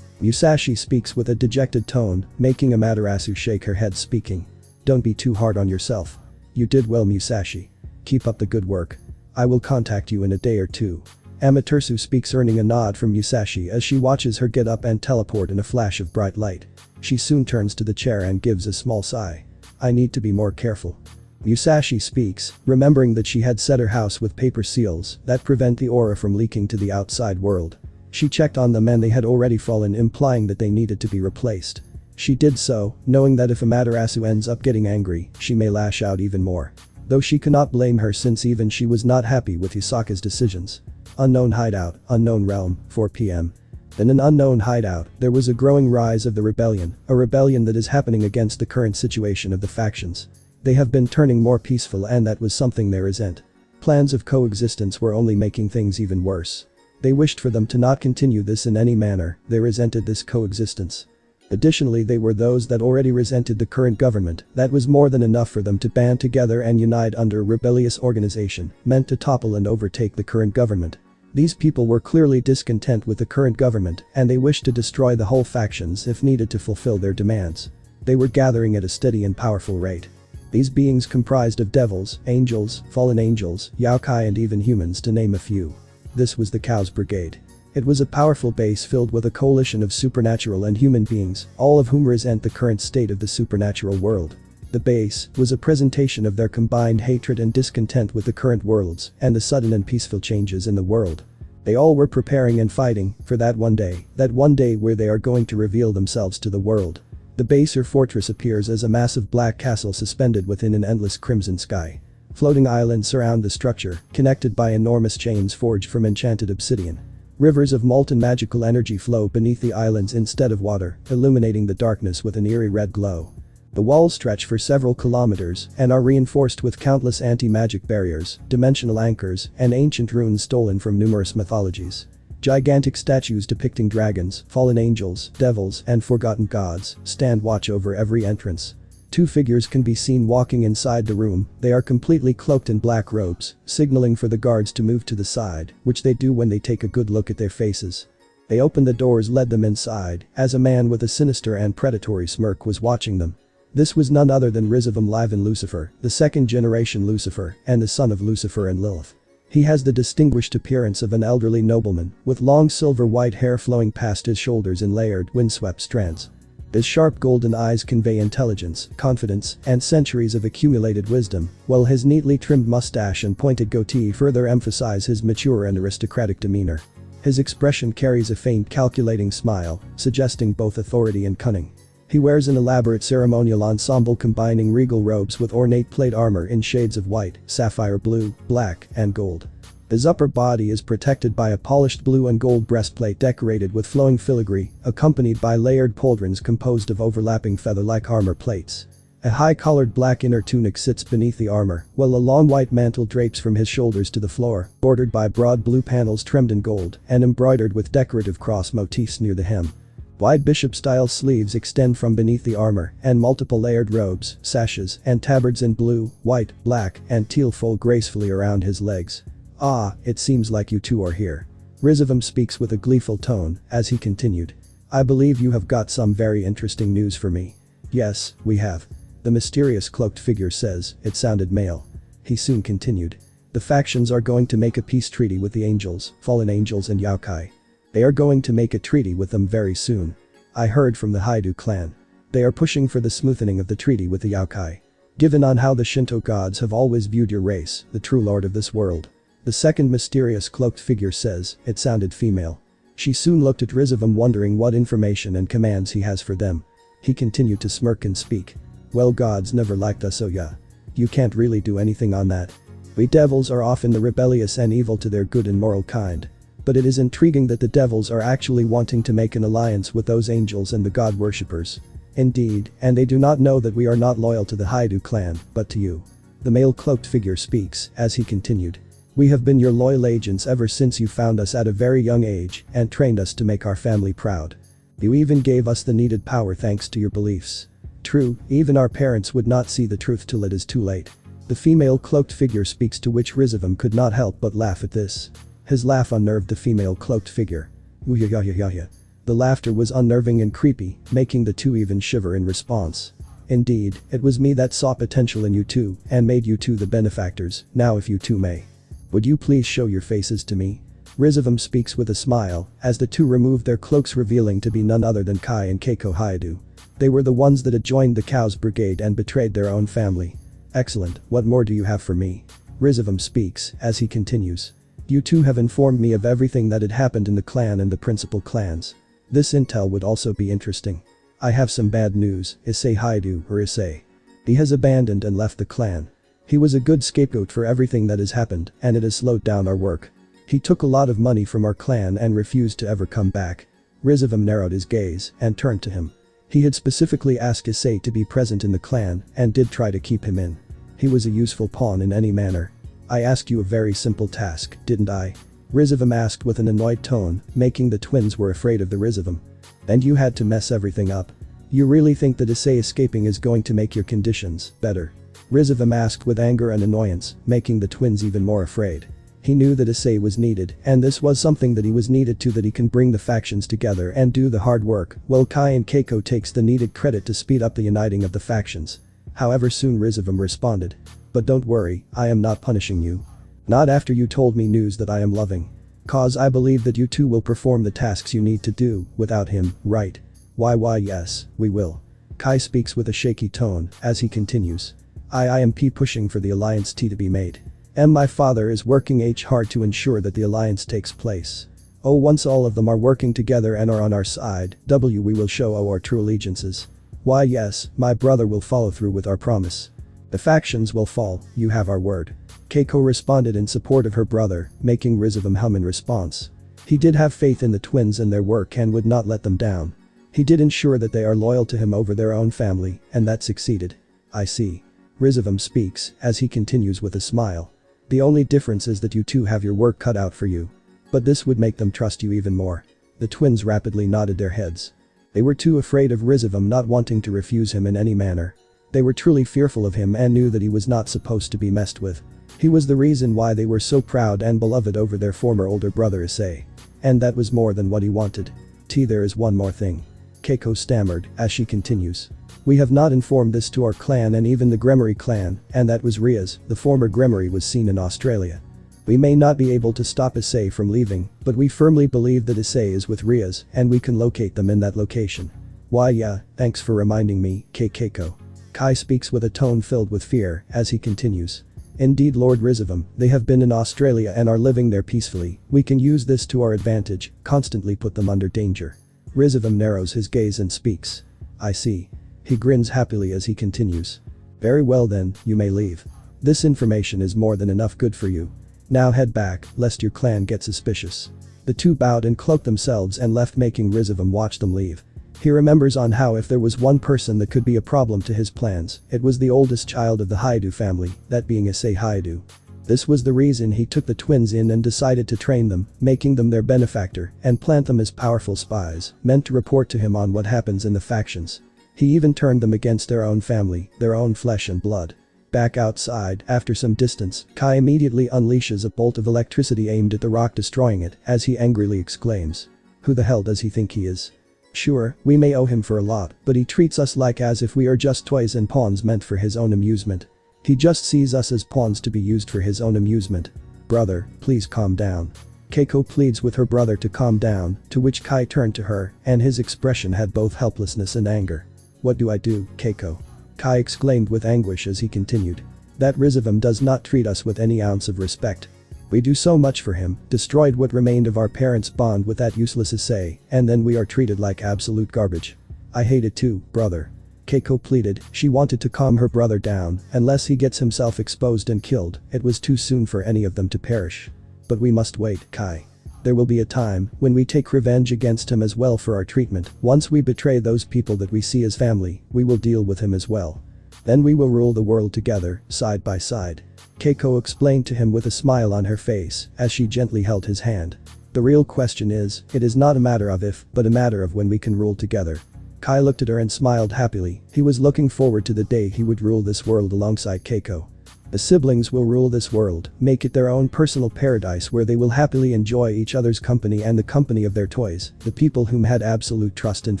Musashi speaks with a dejected tone, making Amaterasu shake her head, speaking. Don't be too hard on yourself. You did well, Musashi. Keep up the good work. I will contact you in a day or two. Amaterasu speaks, earning a nod from Musashi as she watches her get up and teleport in a flash of bright light. She soon turns to the chair and gives a small sigh. I need to be more careful. Musashi speaks, remembering that she had set her house with paper seals that prevent the aura from leaking to the outside world. She checked on them and they had already fallen, implying that they needed to be replaced. She did so, knowing that if Amaterasu ends up getting angry, she may lash out even more. Though she cannot blame her since even she was not happy with Yusaka's decisions. Unknown hideout, unknown realm, 4 p.m. In an unknown hideout, there was a growing rise of the rebellion, a rebellion that is happening against the current situation of the factions. They have been turning more peaceful, and that was something they resent. Plans of coexistence were only making things even worse. They wished for them to not continue this in any manner. They resented this coexistence. Additionally, they were those that already resented the current government. That was more than enough for them to band together and unite under a rebellious organization meant to topple and overtake the current government. These people were clearly discontent with the current government and they wished to destroy the whole factions if needed to fulfill their demands. They were gathering at a steady and powerful rate. These beings comprised of devils, angels, fallen angels, yokai and even humans to name a few. This was the Chaos Brigade. It was a powerful base filled with a coalition of supernatural and human beings, all of whom resent the current state of the supernatural world. The base was a presentation of their combined hatred and discontent with the current worlds and the sudden and peaceful changes in the world. They all were preparing and fighting for that one day where they are going to reveal themselves to the world. The base or fortress appears as a massive black castle suspended within an endless crimson sky. Floating islands surround the structure, connected by enormous chains forged from enchanted obsidian. Rivers of molten magical energy flow beneath the islands instead of water, illuminating the darkness with an eerie red glow. The walls stretch for several kilometers and are reinforced with countless anti-magic barriers, dimensional anchors, and ancient runes stolen from numerous mythologies. Gigantic statues depicting dragons, fallen angels, devils, and forgotten gods stand watch over every entrance. Two figures can be seen walking inside the room. They are completely cloaked in black robes, signaling for the guards to move to the side, which they do when they take a good look at their faces. They opened the doors, led them inside, as a man with a sinister and predatory smirk was watching them. This was none other than RageRevan Liven Lucifer, the second generation Lucifer, and the son of Lucifer and Lilith. He has the distinguished appearance of an elderly nobleman, with long silver-white hair flowing past his shoulders in layered, windswept strands. His sharp golden eyes convey intelligence, confidence, and centuries of accumulated wisdom, while his neatly trimmed mustache and pointed goatee further emphasize his mature and aristocratic demeanor. His expression carries a faint calculating smile, suggesting both authority and cunning. He wears an elaborate ceremonial ensemble combining regal robes with ornate plate armor in shades of white, sapphire blue, black, and gold. His upper body is protected by a polished blue and gold breastplate decorated with flowing filigree, accompanied by layered pauldrons composed of overlapping feather-like armor plates. A high-collared black inner tunic sits beneath the armor, while a long white mantle drapes from his shoulders to the floor, bordered by broad blue panels trimmed in gold and embroidered with decorative cross motifs near the hem. Wide bishop-style sleeves extend from beneath the armor, and multiple layered robes, sashes, and tabards in blue, white, black, and teal fold gracefully around his legs. "Ah, it seems like you two are here." RageRevan speaks with a gleeful tone as he continued. "I believe you have got some very interesting news for me." "Yes, we have." The mysterious cloaked figure says. It sounded male. He soon continued. "The factions are going to make a peace treaty with the angels, fallen angels and yokai. They are going to make a treaty with them very soon. I heard from the Hyoudou clan. They are pushing for the smoothing of the treaty with the yokai. Given on how the Shinto gods have always viewed your race, the true lord of this world." The second mysterious cloaked figure says. It sounded female. She soon looked at RageRevan wondering what information and commands he has for them. He continued to smirk and speak. "Well, gods never liked us, so yeah. You can't really do anything on that. We devils are often the rebellious and evil to their good and moral kind. But it is intriguing that the devils are actually wanting to make an alliance with those angels and the god worshippers. Indeed, and they do not know that we are not loyal to the Hyoudou clan, but to you." The male cloaked figure speaks as he continued. "We have been your loyal agents ever since you found us at a very young age and trained us to make our family proud. You even gave us the needed power thanks to your beliefs. True, even our parents would not see the truth till it is too late." The female cloaked figure speaks, to which RageRevan could not help but laugh at this. His laugh unnerved the female cloaked figure. "Ooh-ya-ya-ya-ya." The laughter was unnerving and creepy, making the two even shiver in response. "Indeed, it was me that saw potential in you two and made you two the benefactors. Now if you two may. Would you please show your faces to me?" RageRevan speaks with a smile as the two remove their cloaks, revealing to be none other than Kai and Keiko Hyoudou. They were the ones that had joined the Chaos Brigade and betrayed their own family. "Excellent, what more do you have for me?" RageRevan speaks as he continues. "You two have informed me of everything that had happened in the clan and the principal clans. This intel would also be interesting. I have some bad news. Issei Hyoudou, or Issei. He has abandoned and left the clan. He was a good scapegoat for everything that has happened, and it has slowed down our work. He took a lot of money from our clan and refused to ever come back." RageRevan narrowed his gaze and turned to him. He had specifically asked Issei to be present in the clan and did try to keep him in. He was a useful pawn in any manner. "I asked you a very simple task, didn't I?" RageRevan asked with an annoyed tone, making the twins were afraid of the RageRevan. "And you had to mess everything up. You really think that Issei escaping is going to make your conditions better?" RageRevan asked with anger and annoyance, making the twins even more afraid. He knew that Issei was needed, and this was something that he was needed to, that he can bring the factions together and do the hard work, while Kai and Keiko takes the needed credit to speed up the uniting of the factions. However, soon RageRevan responded. But don't worry, I am not punishing you. Not after you told me news that I am loving. Cause I believe that you two will perform the tasks you need to do, without him, right? Why yes, we will. Kai speaks with a shaky tone, as he continues. I am pushing for the alliance to be made. My father is working hard to ensure that the alliance takes place. Once all of them are working together and are on our side, we will show our true allegiances. Why yes, my brother will follow through with our promise. The factions will fall, you have our word. Keiko responded in support of her brother, making RageRevan hum in response. He did have faith in the twins and their work and would not let them down. He did ensure that they are loyal to him over their own family, and that succeeded. I see. RageRevan speaks, as he continues with a smile. The only difference is that you two have your work cut out for you. But this would make them trust you even more. The twins rapidly nodded their heads. They were too afraid of RageRevan not wanting to refuse him in any manner. They were truly fearful of him and knew that he was not supposed to be messed with. He was the reason why they were so proud and beloved over their former older brother Issei. And that was more than what he wanted. There is one more thing. Keiko stammered, as she continues. We have not informed this to our clan and even the Gremory clan, and that was Ria's, the former Gremory was seen in Australia. We may not be able to stop Issei from leaving, but we firmly believe that Issei is with Ria's and we can locate them in that location. Why yeah, thanks for reminding me, Keiko. Kai speaks with a tone filled with fear, as he continues. Indeed, Lord RageRevan, they have been in Australia and are living there peacefully. We can use this to our advantage, constantly put them under danger. RageRevan narrows his gaze and speaks. I see. He grins happily as he continues. Very well then, you may leave. This information is more than enough good for you. Now head back, lest your clan get suspicious. The two bowed and cloaked themselves and left, making RageRevan watch them leave. He remembers on how if there was one person that could be a problem to his plans, it was the oldest child of the Hyoudou family, that being Issei Hyoudou. This was the reason he took the twins in and decided to train them, making them their benefactor, and plant them as powerful spies, meant to report to him on what happens in the factions. He even turned them against their own family, their own flesh and blood. Back outside, after some distance, Kai immediately unleashes a bolt of electricity aimed at the rock, destroying it, as he angrily exclaims. Who the hell does he think he is? Sure, we may owe him for a lot, but he treats us like as if we are just toys and pawns meant for his own amusement. He just sees us as pawns to be used for his own amusement. Brother, please calm down. Keiko pleads with her brother to calm down, to which Kai turned to her, and his expression had both helplessness and anger. What do I do, Keiko? Kai exclaimed with anguish as he continued. That RageRevan does not treat us with any ounce of respect. We do so much for him, destroyed what remained of our parents' bond with that useless Issei, and then we are treated like absolute garbage. I hate it too, brother. Keiko pleaded, she wanted to calm her brother down, unless he gets himself exposed and killed, it was too soon for any of them to perish. But we must wait, Kai. There will be a time when we take revenge against him as well for our treatment. Once we betray those people that we see as family, we will deal with him as well. Then we will rule the world together, side by side. Keiko explained to him with a smile on her face, as she gently held his hand. The real question is, it is not a matter of if, but a matter of when we can rule together. Kai looked at her and smiled happily. He was looking forward to the day he would rule this world alongside Keiko. The siblings will rule this world, make it their own personal paradise where they will happily enjoy each other's company and the company of their toys, the people whom had absolute trust and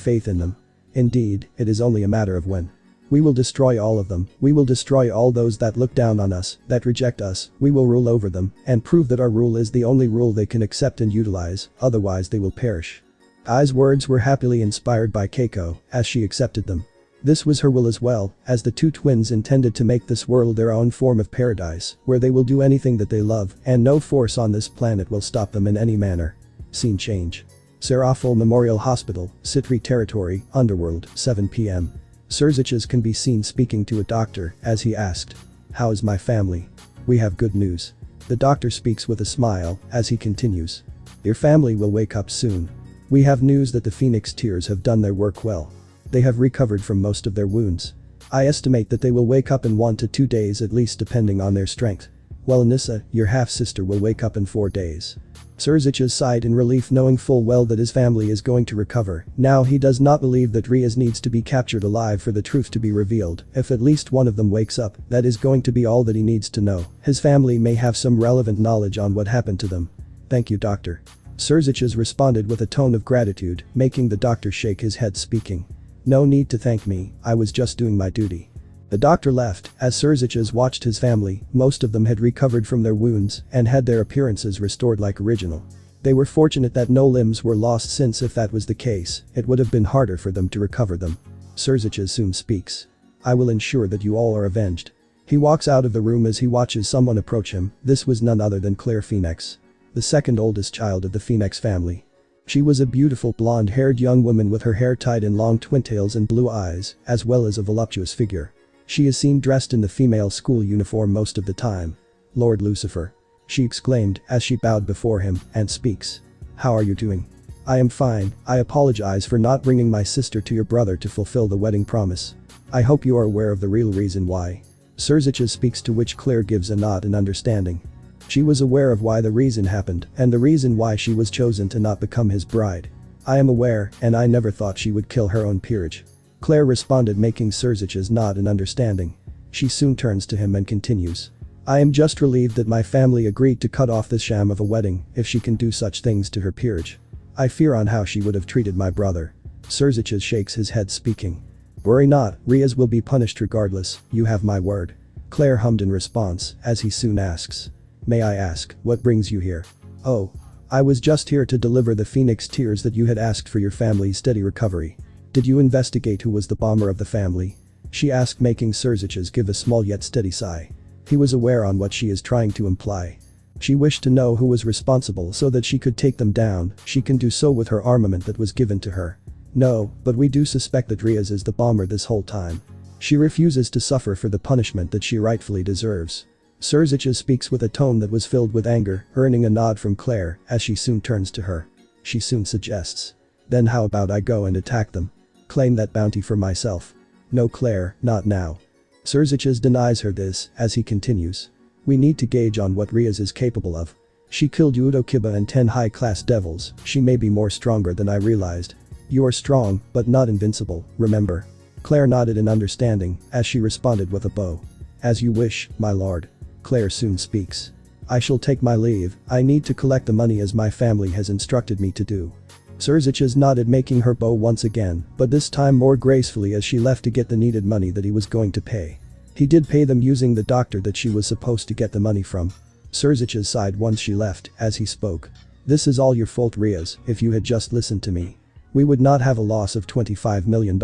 faith in them. Indeed, it is only a matter of when. We will destroy all of them, we will destroy all those that look down on us, that reject us, we will rule over them, and prove that our rule is the only rule they can accept and utilize, otherwise they will perish. Ai's words were happily inspired by Keiko, as she accepted them. This was her will as well, as the two twins intended to make this world their own form of paradise, where they will do anything that they love, and no force on this planet will stop them in any manner. Scene change. Serafal Memorial Hospital, Sitri Territory, Underworld, 7 p.m. Surziches can be seen speaking to a doctor, as he asked. How is my family? We have good news. The doctor speaks with a smile, as he continues. Your family will wake up soon. We have news that the Phoenix Tears have done their work well. They have recovered from most of their wounds. I estimate that they will wake up in 1 to 2 days at least depending on their strength. While Anissa, your half-sister will wake up in 4 days. Surzic sighed in relief, knowing full well that his family is going to recover. Now he does not believe that Riaz needs to be captured alive for the truth to be revealed. If at least one of them wakes up, that is going to be all that he needs to know. His family may have some relevant knowledge on what happened to them. Thank you, doctor. Surzic responded with a tone of gratitude, making the doctor shake his head, speaking. No need to thank me, I was just doing my duty. The doctor left, as Surzic watched his family. Most of them had recovered from their wounds and had their appearances restored like original. They were fortunate that no limbs were lost, since if that was the case, it would have been harder for them to recover them. Surzic soon speaks. I will ensure that you all are avenged. He walks out of the room as he watches someone approach him. This was none other than Claire Phoenix, the second oldest child of the Phoenix family. She was a beautiful blonde-haired young woman with her hair tied in long twintails and blue eyes, as well as a voluptuous figure. She is seen dressed in the female school uniform most of the time. Lord Lucifer, she exclaimed as she bowed before him and speaks. How are you doing? I am fine. I apologize for not bringing my sister to your brother to fulfill the wedding promise. I hope you are aware of the real reason why. Surzic speaks, to which Claire gives a nod in understanding. She was aware of why the reason happened and the reason why she was chosen to not become his bride. I am aware, and I never thought she would kill her own peerage. Claire responded, making Surzic nod in understanding. She soon turns to him and continues. I am just relieved that my family agreed to cut off this sham of a wedding if she can do such things to her peerage. I fear on how she would have treated my brother. Surzic shakes his head, speaking. Worry not, Riaz will be punished regardless, you have my word. Claire hummed in response as he soon asks. May I ask, what brings you here? Oh. I was just here to deliver the Phoenix tears that you had asked for your family's steady recovery. Did you investigate who was the bomber of the family? She asked, making Surzic give a small yet steady sigh. He was aware on what she is trying to imply. She wished to know who was responsible so that she could take them down. She can do so with her armament that was given to her. No, but we do suspect that Riaz is the bomber this whole time. She refuses to suffer for the punishment that she rightfully deserves. Surzic speaks with a tone that was filled with anger, earning a nod from Claire as she soon turns to her. She soon suggests. Then how about I go and attack them? Claim that bounty for myself. No, Claire, not now. Surzic denies her this as he continues. We need to gauge on what Riaz is capable of. She killed Hyoudou Kiba and 10 high-class devils. She may be more stronger than I realized. You are strong, but not invincible, remember? Claire nodded in understanding as she responded with a bow. As you wish, my lord. Claire soon speaks. I shall take my leave. I need to collect the money as my family has instructed me to do. Surzic nodded, making her bow once again, but this time more gracefully, as she left to get the needed money that he was going to pay. He did pay them using the doctor that she was supposed to get the money from. Surzic sighed once she left as he spoke. This is all your fault, Riaz. If you had just listened to me, we would not have a loss of $25 million.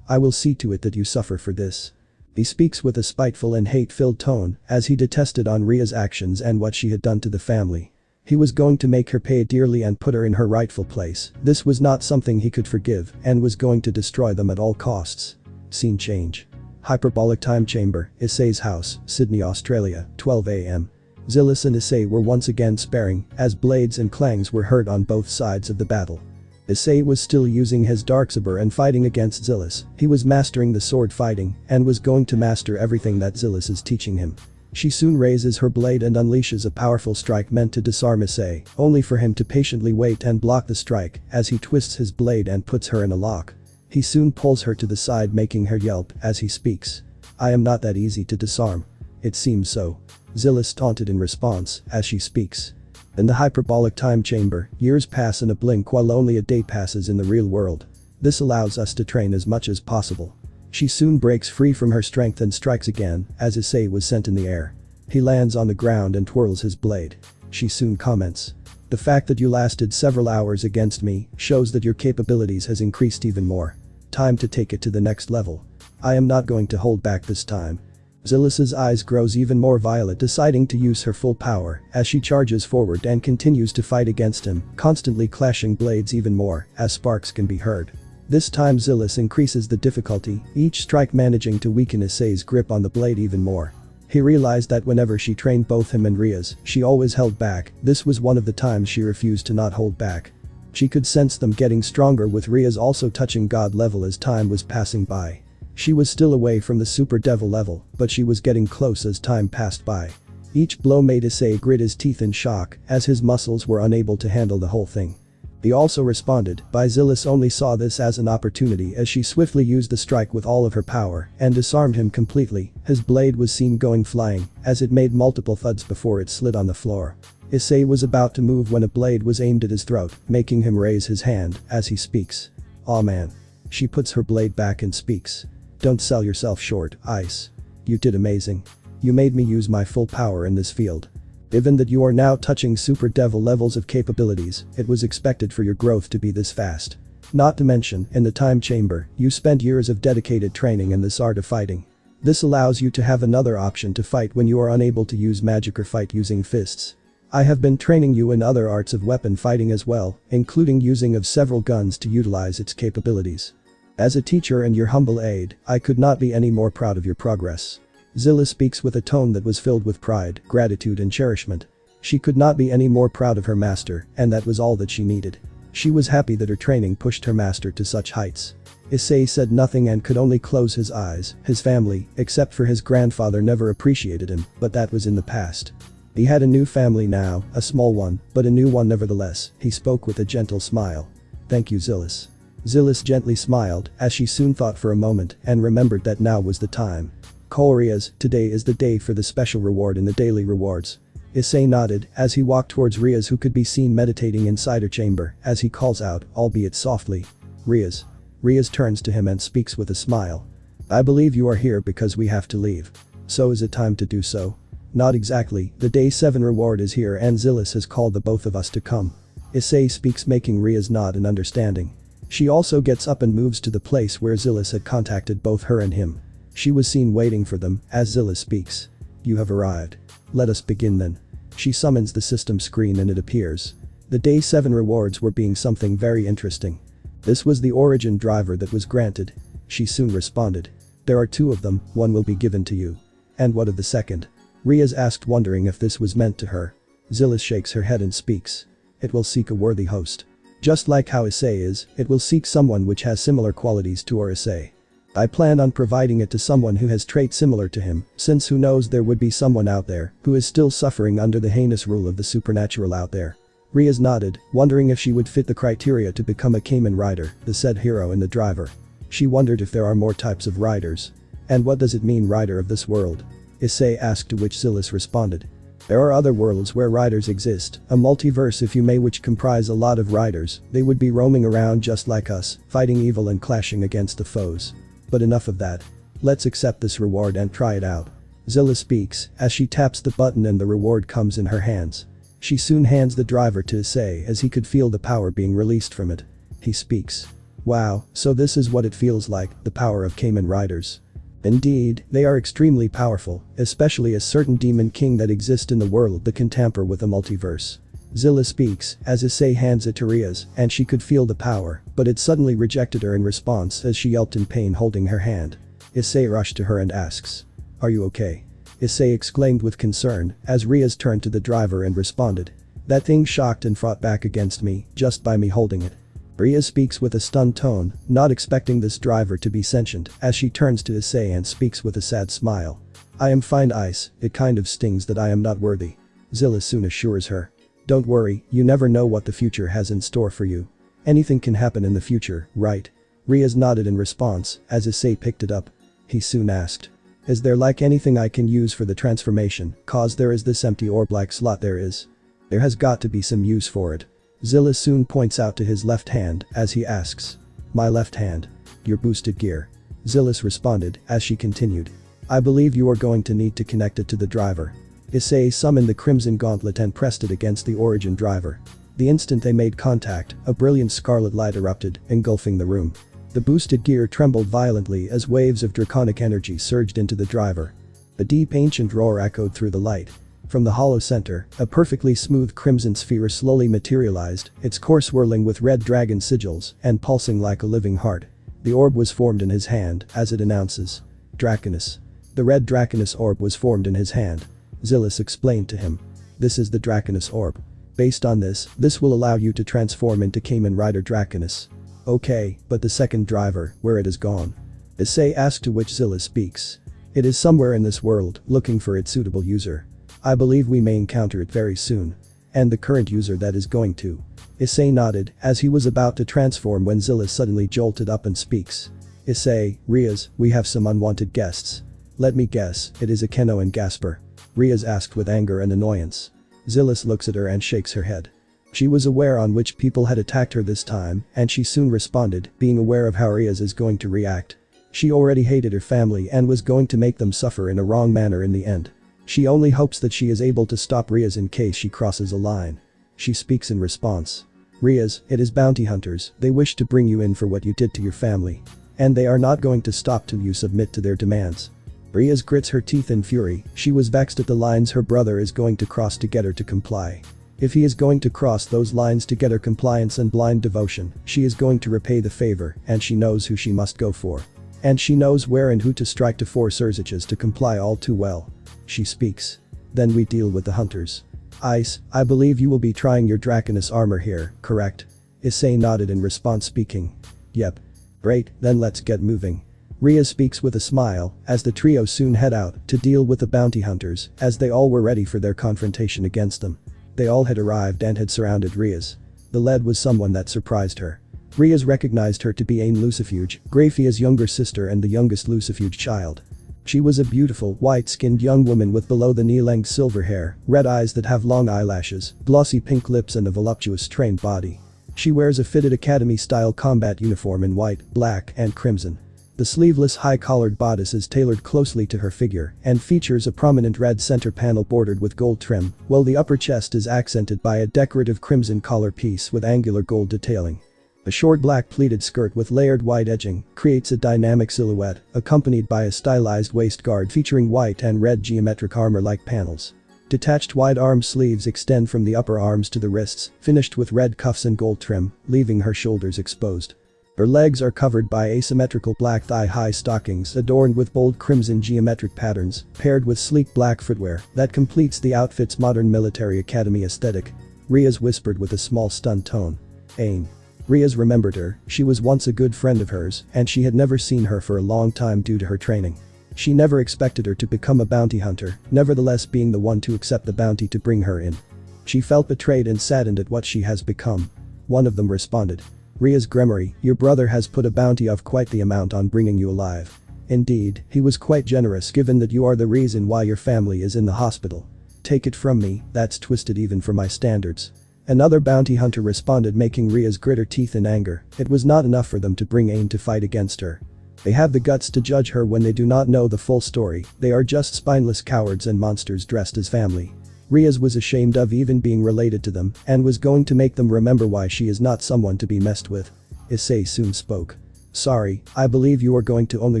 I will see to it that you suffer for this. He speaks with a spiteful and hate-filled tone as he detested on Riaz's actions and what she had done to the family. He was going to make her pay dearly and put her in her rightful place. This was not something he could forgive and was going to destroy them at all costs. Scene change. Hyperbolic time chamber, Issei's house, Sydney, Australia, 12 a.m. Zillis and Issei were once again sparring as blades and clangs were heard on both sides of the battle. Issei was still using his darksaber and fighting against Zillis. He was mastering the sword fighting and was going to master everything that Zillis is teaching him. She soon raises her blade and unleashes a powerful strike meant to disarm Issei, only for him to patiently wait and block the strike as he twists his blade and puts her in a lock. He soon pulls her to the side, making her yelp as he speaks. I am not that easy to disarm. It seems so. Zillis taunted in response as she speaks. In the hyperbolic time chamber, years pass in a blink while only a day passes in the real world. This allows us to train as much as possible. She soon breaks free from her strength and strikes again as Issei was sent in the air. He lands on the ground and twirls his blade. She soon comments. The fact that you lasted several hours against me shows that your capabilities has increased even more. Time to take it to the next level. I am not going to hold back this time. Zillis's eyes grows even more violet, deciding to use her full power as she charges forward and continues to fight against him, constantly clashing blades even more as sparks can be heard. This time Zillis increases the difficulty, each strike managing to weaken Issei's grip on the blade even more. He realized that whenever she trained both him and Riaz, she always held back. This was one of the times she refused to not hold back. She could sense them getting stronger, with Riaz also touching god level as time was passing by. She was still away from the super devil level, but she was getting close as time passed by. Each blow made Issei grit his teeth in shock as his muscles were unable to handle the whole thing. He also responded, but Zillis only saw this as an opportunity as she swiftly used the strike with all of her power and disarmed him completely. His blade was seen going flying as it made multiple thuds before it slid on the floor. Issei was about to move when a blade was aimed at his throat, making him raise his hand as he speaks. "Aw man." She puts her blade back and speaks. "Don't sell yourself short, Ice. You did amazing. You made me use my full power in this field. Given that you are now touching super devil levels of capabilities, it was expected for your growth to be this fast. Not to mention, in the time chamber, you spent years of dedicated training in this art of fighting. This allows you to have another option to fight when you are unable to use magic or fight using fists. I have been training you in other arts of weapon fighting as well, including using of several guns to utilize its capabilities. As a teacher and your humble aide, I could not be any more proud of your progress." Zilla speaks with a tone that was filled with pride, gratitude and cherishment. She could not be any more proud of her master, and that was all that she needed. She was happy that her training pushed her master to such heights. Issei said nothing and could only close his eyes. His family, except for his grandfather, never appreciated him, but that was in the past. He had a new family now, a small one, but a new one nevertheless. He spoke with a gentle smile. "Thank you, Zillis." Zillis gently smiled as she soon thought for a moment and remembered that now was the time. "Call Riaz, today is the day for the special reward in the daily rewards." Issei nodded as he walked towards Riaz, who could be seen meditating inside her chamber as he calls out, albeit softly. "Riaz." Riaz turns to him and speaks with a smile. "I believe you are here because we have to leave. So is it time to do so?" "Not exactly, the day 7 reward is here and Zillis has called the both of us to come." Issei speaks, making Riaz nod in understanding. She also gets up and moves to the place where Zillis had contacted both her and him. She was seen waiting for them as Zillis speaks. "You have arrived. Let us begin then." She summons the system screen and it appears. The day 7 rewards were being something very interesting. This was the origin driver that was granted. She soon responded. "There are 2 of them, one will be given to you." "And what of the second?" Riaz asked, wondering if this was meant to her. Zillis shakes her head and speaks. "It will seek a worthy host. Just like how Issei is, it will seek someone which has similar qualities to our Issei. I plan on providing it to someone who has traits similar to him, since who knows, there would be someone out there who is still suffering under the heinous rule of the supernatural out there." Riaz nodded, wondering if she would fit the criteria to become a Kamen rider, the said hero and the driver. She wondered if there are more types of riders. "And what does it mean, rider of this world?" Issei asked, to which Zillis responded. "There are other worlds where riders exist, a multiverse if you may, which comprise a lot of riders. They would be roaming around just like us, fighting evil and clashing against the foes. But enough of that. Let's accept this reward and try it out." Zilla speaks as she taps the button and the reward comes in her hands. She soon hands the driver to Issei as he could feel the power being released from it. He speaks. "Wow, so this is what it feels like, the power of Kamen riders. Indeed, they are extremely powerful, especially a certain demon king that exists in the world that can tamper with a multiverse." Zilla speaks as Issei hands it to Riaz, and she could feel the power, but it suddenly rejected her in response as she yelped in pain, holding her hand. Issei rushed to her and asks. "Are you okay?" Issei exclaimed with concern as Riaz turned to the driver and responded. "That thing shocked and fought back against me just by me holding it." Riaz speaks with a stunned tone, not expecting this driver to be sentient, as she turns to Issei and speaks with a sad smile. "I am fine, Ice, it kind of stings that I am not worthy." Zilla soon assures her. "Don't worry, you never know what the future has in store for you. Anything can happen in the future, right?" Riaz nodded in response as Issei picked it up. He soon asked. "Is there like anything I can use for the transformation, cause there is this empty orb-like slot there is? There has got to be some use for it." Zilla soon points out to his left hand as he asks. "My left hand? Your boosted gear." Zillis responded as she continued. "I believe you are going to need to connect it to the driver." Issei summoned the crimson gauntlet and pressed it against the origin driver. The instant they made contact, a brilliant scarlet light erupted, engulfing the room. The boosted gear trembled violently as waves of draconic energy surged into the driver. A deep ancient roar echoed through the light. From the hollow center, a perfectly smooth crimson sphere slowly materialized, its core swirling with red dragon sigils and pulsing like a living heart. The orb was formed in his hand as it announces. "Draconus." The red Draconus orb was formed in his hand. Zillis explained to him. "This is the Draconus orb. Based on this will allow you to transform into Kamen Rider Draconus." "Okay, but the second driver, where it is gone?" Issei asked, to which Zillis speaks. "It is somewhere in this world, looking for its suitable user." I believe we may encounter it very soon. And the current user that is going to. Issei nodded as he was about to transform when Zilla suddenly jolted up and speaks. Issei, Riaz, we have some unwanted guests. Let me guess, it is Akeno and Gasper. Riaz asked with anger and annoyance. Zillis looks at her and shakes her head. She was aware on which people had attacked her this time, and she soon responded, being aware of how Riaz is going to react. She already hated her family and was going to make them suffer in a wrong manner in the end. She only hopes that she is able to stop Riaz in case she crosses a line. She speaks in response. Riaz, it is bounty hunters, they wish to bring you in for what you did to your family. And they are not going to stop till you submit to their demands. Riaz grits her teeth in fury, she was vexed at the lines her brother is going to cross to get her to comply. If he is going to cross those lines to get her compliance and blind devotion, she is going to repay the favor, and she knows who she must go for. And she knows where and who to strike to force Urziches to comply all too well. She speaks. Then we deal with the hunters. Ice, I believe you will be trying your Draconus armor here, correct? Issei nodded in response speaking. Yep. Great, then let's get moving. Riaz speaks with a smile, as the trio soon head out to deal with the bounty hunters, as they all were ready for their confrontation against them. They all had arrived and had surrounded Riaz. The lead was someone that surprised her. Riaz recognized her to be Ain Lucifuge, Graphia's younger sister and the youngest Lucifuge child. She was a beautiful, white-skinned young woman with below-the-knee-length silver hair, red eyes that have long eyelashes, glossy pink lips and a voluptuous trained body. She wears a fitted academy-style combat uniform in white, black, and crimson. The sleeveless high-collared bodice is tailored closely to her figure and features a prominent red center panel bordered with gold trim, while the upper chest is accented by a decorative crimson collar piece with angular gold detailing. A short black pleated skirt with layered white edging creates a dynamic silhouette, accompanied by a stylized waistguard featuring white and red geometric armor-like panels. Detached wide arm sleeves extend from the upper arms to the wrists, finished with red cuffs and gold trim, leaving her shoulders exposed. Her legs are covered by asymmetrical black thigh-high stockings adorned with bold crimson geometric patterns, paired with sleek black footwear that completes the outfit's modern military academy aesthetic. Riaz whispered with a small stunned tone. Ain. Riaz remembered her, she was once a good friend of hers, and she had never seen her for a long time due to her training. She never expected her to become a bounty hunter, nevertheless being the one to accept the bounty to bring her in. She felt betrayed and saddened at what she has become. One of them responded. Riaz Gremory, your brother has put a bounty of quite the amount on bringing you alive. Indeed, he was quite generous given that you are the reason why your family is in the hospital. Take it from me, that's twisted even for my standards. Another bounty hunter responded, making Riaz grit her teeth in anger. It was not enough for them to bring Ain to fight against her. They have the guts to judge her when they do not know the full story, they are just spineless cowards and monsters dressed as family. Riaz was ashamed of even being related to them and was going to make them remember why she is not someone to be messed with. Issei soon spoke. Sorry, I believe you are going to only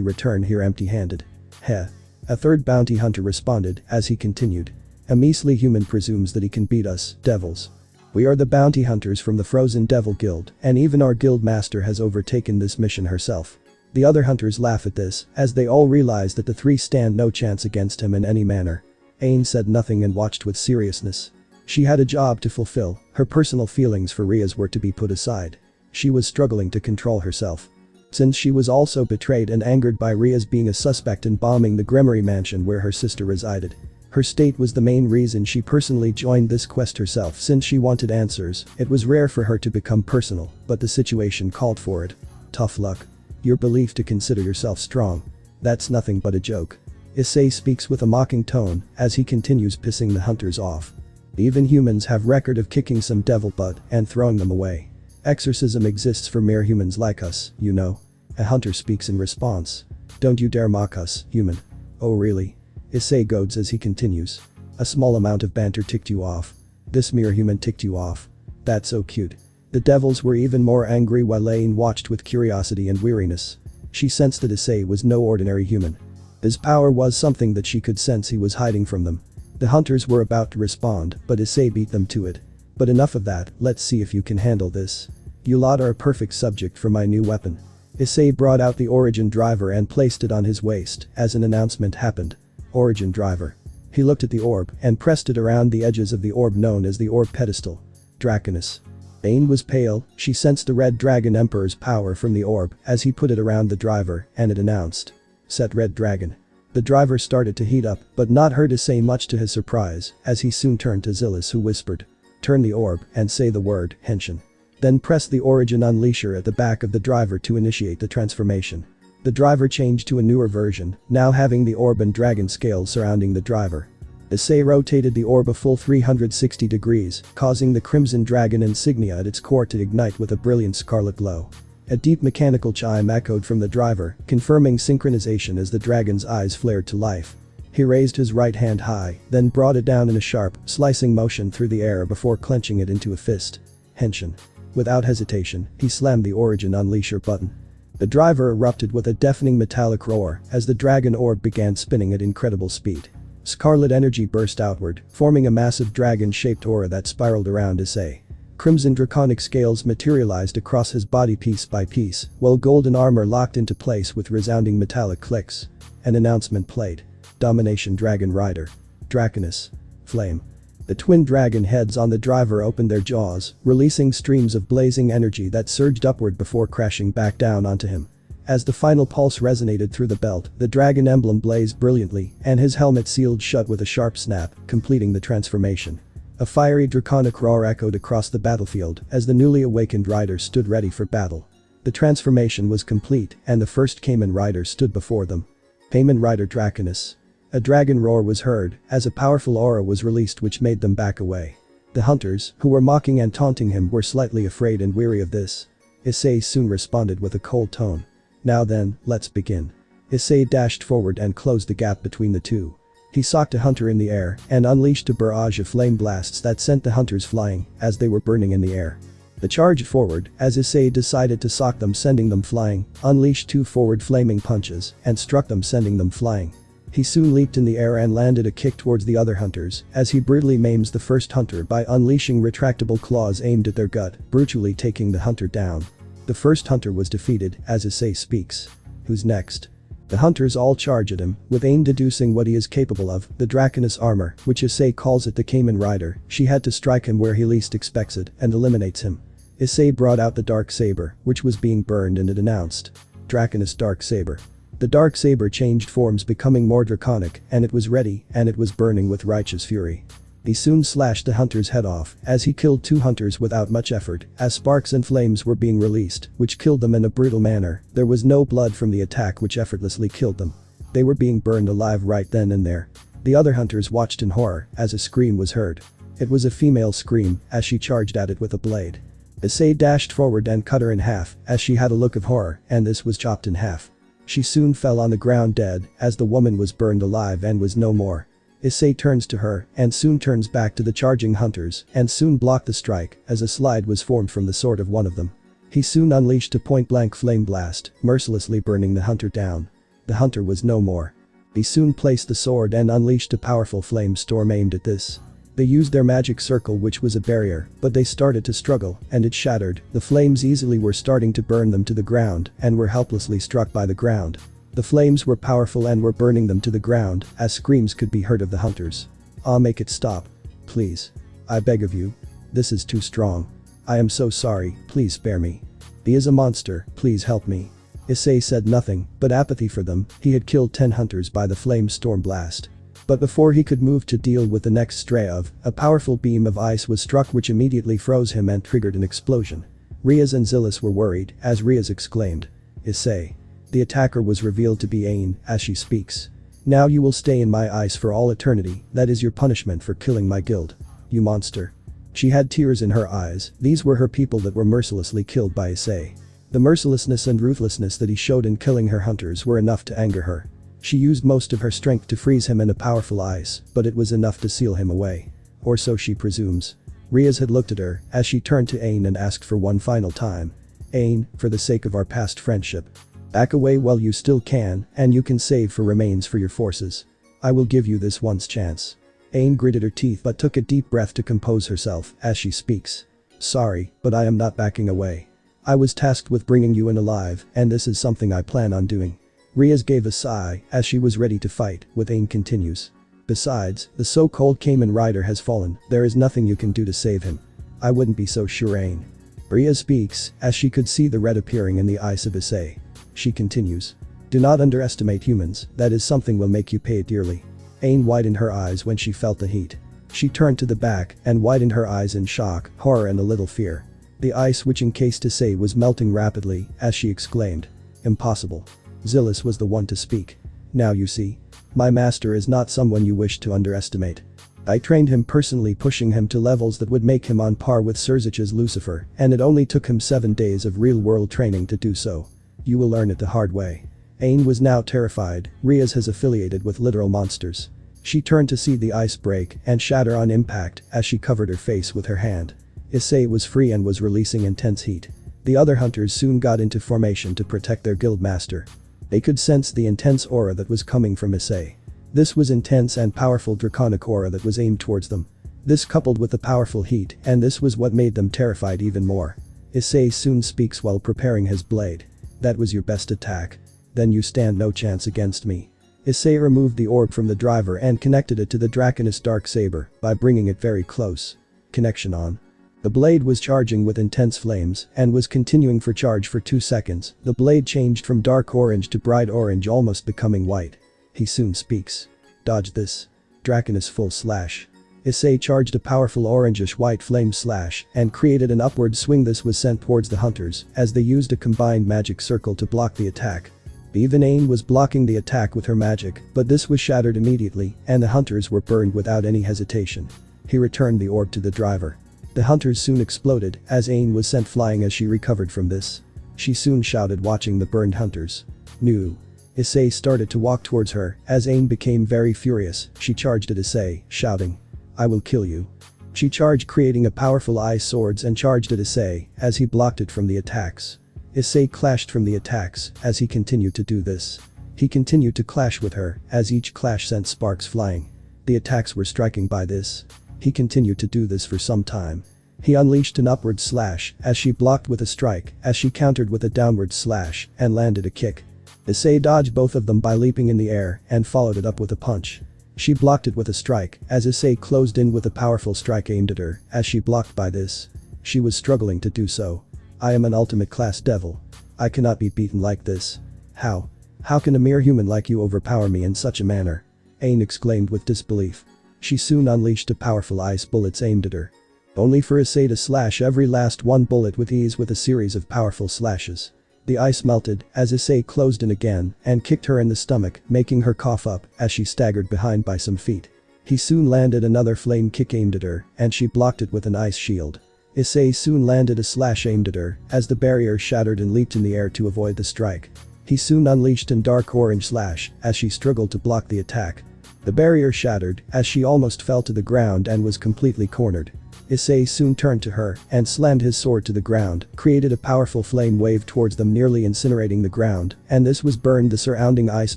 return here empty-handed. Heh. A third bounty hunter responded as he continued. A measly human presumes that he can beat us, devils. We are the bounty hunters from the Frozen Devil Guild, and even our guild master has overtaken this mission herself. The other hunters laugh at this, as they all realize that the three stand no chance against him in any manner. Ain said nothing and watched with seriousness. She had a job to fulfill, her personal feelings for Riaz were to be put aside. She was struggling to control herself. Since she was also betrayed and angered by Riaz being a suspect in bombing the Gremory mansion where her sister resided. Her state was the main reason she personally joined this quest herself since she wanted answers. It was rare for her to become personal, but the situation called for it. Tough luck. You're believed to consider yourself strong. That's nothing but a joke. Issei speaks with a mocking tone as he continues pissing the hunters off. Even humans have record of kicking some devil butt and throwing them away. Exorcism exists for mere humans like us, you know. A hunter speaks in response. Don't you dare mock us, human. Oh really? Issei goads as he continues. A small amount of banter ticked you off. This mere human ticked you off. That's so cute. The devils were even more angry while Ain watched with curiosity and weariness. She sensed that Issei was no ordinary human. His power was something that she could sense he was hiding from them. The hunters were about to respond, but Issei beat them to it. But enough of that, let's see if you can handle this. You lot are a perfect subject for my new weapon. Issei brought out the Origin Driver and placed it on his waist as an announcement happened. Origin Driver. He looked at the orb and pressed it around the edges of the orb known as the orb pedestal. Draconus. Ain was pale, she sensed the Red Dragon Emperor's power from the orb as he put it around the driver and it announced. Set Red Dragon. The driver started to heat up, but not her to say much to his surprise, as he soon turned to Zillis, who whispered, "Turn the orb and say the word, Henshin." Then press the origin unleasher at the back of the driver to initiate the transformation. The driver changed to a newer version, now having the orb and dragon scales surrounding the driver. Issei rotated the orb a full 360 degrees, causing the crimson dragon insignia at its core to ignite with a brilliant scarlet glow. A deep mechanical chime echoed from the driver, confirming synchronization as the dragon's eyes flared to life. He raised his right hand high, then brought it down in a sharp, slicing motion through the air before clenching it into a fist. Henshin. Without hesitation, he slammed the origin unleasher button. The driver erupted with a deafening metallic roar as the dragon orb began spinning at incredible speed. Scarlet energy burst outward, forming a massive dragon-shaped aura that spiraled around Issei. Crimson draconic scales materialized across his body piece by piece, while golden armor locked into place with resounding metallic clicks. An announcement played. Domination Dragon Rider. Draconus. Flame. The twin dragon heads on the driver opened their jaws, releasing streams of blazing energy that surged upward before crashing back down onto him. As the final pulse resonated through the belt, the dragon emblem blazed brilliantly, and his helmet sealed shut with a sharp snap, completing the transformation. A fiery draconic roar echoed across the battlefield as the newly awakened rider stood ready for battle. The transformation was complete, and the first Kamen Rider stood before them. Kamen Rider Draconus. A dragon roar was heard as a powerful aura was released which made them back away. The hunters, who were mocking and taunting him, were slightly afraid and weary of this. Issei soon responded with a cold tone. "Now then, let's begin." Issei dashed forward and closed the gap between the two. He socked a hunter in the air and unleashed a barrage of flame blasts that sent the hunters flying as they were burning in the air. They charged forward as Issei decided to sock them, sending them flying, unleashed two forward flaming punches and struck them, sending them flying. He soon leaped in the air and landed a kick towards the other hunters as he brutally maims the first hunter by unleashing retractable claws aimed at their gut, brutally taking the hunter down. The first hunter was defeated as Issei speaks. Who's next? The hunters all charge at him, with Ain deducing what he is capable of, the Draconus armor, which Issei calls it the Kamen Rider. She had to strike him where he least expects it and eliminates him. Issei brought out the dark saber, which was being burned, and it announced. Draconus Dark Saber. The dark saber changed forms, becoming more draconic, and it was ready, and it was burning with righteous fury. He soon slashed the hunter's head off as he killed two hunters without much effort as sparks and flames were being released, which killed them in a brutal manner. There was no blood from the attack which effortlessly killed them. They were being burned alive right then and there. The other hunters watched in horror as a scream was heard. It was a female scream as she charged at it with a blade. Issei dashed forward and cut her in half as she had a look of horror, and this was chopped in half. She soon fell on the ground dead as the woman was burned alive and was no more. Issei turns to her and soon turns back to the charging hunters and soon blocked the strike as a slide was formed from the sword of one of them. He soon unleashed a point-blank flame blast, mercilessly burning the hunter down. The hunter was no more. He soon placed the sword and unleashed a powerful flame storm aimed at this. They used their magic circle, which was a barrier, but they started to struggle and it shattered. The flames easily were starting to burn them to the ground and were helplessly struck by the ground. The flames were powerful and were burning them to the ground as screams could be heard of the hunters. "Ah, make it stop. Please. I beg of you. This is too strong. I am so sorry, please spare me. He is a monster, please help me." Issei said nothing but apathy for them. He had killed 10 hunters by the flame storm blast. But before he could move to deal with the next stray of, a powerful beam of ice was struck which immediately froze him and triggered an explosion. Riaz and Zillis were worried as Riaz exclaimed. "Issei." The attacker was revealed to be Ain as she speaks. "Now you will stay in my ice for all eternity. That is your punishment for killing my guild. You monster." She had tears in her eyes. These were her people that were mercilessly killed by Issei. The mercilessness and ruthlessness that he showed in killing her hunters were enough to anger her. She used most of her strength to freeze him in a powerful ice, but it was enough to seal him away. Or so she presumes. Riaz had looked at her as she turned to Ain and asked for one final time. "Ain, for the sake of our past friendship. Back away while you still can, and you can save for remains for your forces. I will give you this once chance." Ain gritted her teeth but took a deep breath to compose herself as she speaks. "Sorry, but I am not backing away. I was tasked with bringing you in alive, and this is something I plan on doing." Riaz gave a sigh as she was ready to fight, with Ain continues. "Besides, the so-called Kamen Rider has fallen. There is nothing you can do to save him." "I wouldn't be so sure, Ain." Riaz speaks as she could see the red appearing in the eyes of Issei. She continues. Do not underestimate humans, that is something will make you pay it dearly. Ain widened her eyes when she felt the heat. She turned to the back and widened her eyes in shock, horror and a little fear. The ice which encased Issei was melting rapidly as she exclaimed. Impossible. Zillus was the one to speak. Now you see. My master is not someone you wish to underestimate. I trained him personally, pushing him to levels that would make him on par with Surzich's Lucifer, and it only took him 7 days of real-world training to do so. You will learn it the hard way. Ain was now terrified. Riaz has affiliated with literal monsters. She turned to see the ice break and shatter on impact as she covered her face with her hand. Issei was free and was releasing intense heat. The other hunters soon got into formation to protect their guild master. They could sense the intense aura that was coming from Issei. This was intense and powerful draconic aura that was aimed towards them. This coupled with the powerful heat, and this was what made them terrified even more. Issei soon speaks while preparing his blade. That was your best attack. Then you stand no chance against me. Issei removed the orb from the driver and connected it to the Draconess dark saber by bringing it very close. Connection on. The blade was charging with intense flames and was continuing for charge for 2 seconds. The blade changed from dark orange to bright orange, almost becoming white. He soon speaks. Dodge this. Draconess full slash. Issei charged a powerful orangish white flame slash and created an upward swing. This was sent towards the hunters as they used a combined magic circle to block the attack. Even Ain was blocking the attack with her magic, but this was shattered immediately and the hunters were burned without any hesitation. He returned the orb to the driver. The hunters soon exploded as Ain was sent flying as she recovered from this. She soon shouted, watching the burned hunters. "No." Issei started to walk towards her as Ain became very furious. She charged at Issei, shouting, "I will kill you." She charged, creating a powerful ice swords and charged at Issei as he blocked it from the attacks. Issei clashed from the attacks as he continued to do this. He continued to clash with her as each clash sent sparks flying. The attacks were striking by this. He continued to do this for some time. He unleashed an upward slash as she blocked with a strike as she countered with a downward slash and landed a kick. Issei dodged both of them by leaping in the air and followed it up with a punch. She blocked it with a strike as Issei closed in with a powerful strike aimed at her as she blocked by this. She was struggling to do so. "I am an ultimate class devil. I cannot be beaten like this. How? How can a mere human like you overpower me in such a manner?" Ain exclaimed with disbelief. She soon unleashed a powerful ice bullets aimed at her. Only for Issei to slash every last one bullet with ease with a series of powerful slashes. The ice melted as Issei closed in again and kicked her in the stomach, making her cough up as she staggered behind by some feet. He soon landed another flame kick aimed at her and she blocked it with an ice shield. Issei soon landed a slash aimed at her as the barrier shattered and leaped in the air to avoid the strike. He soon unleashed a dark orange slash as she struggled to block the attack. The barrier shattered as she almost fell to the ground and was completely cornered. Issei soon turned to her and slammed his sword to the ground, created a powerful flame wave towards them, nearly incinerating the ground, and this was burned the surrounding ice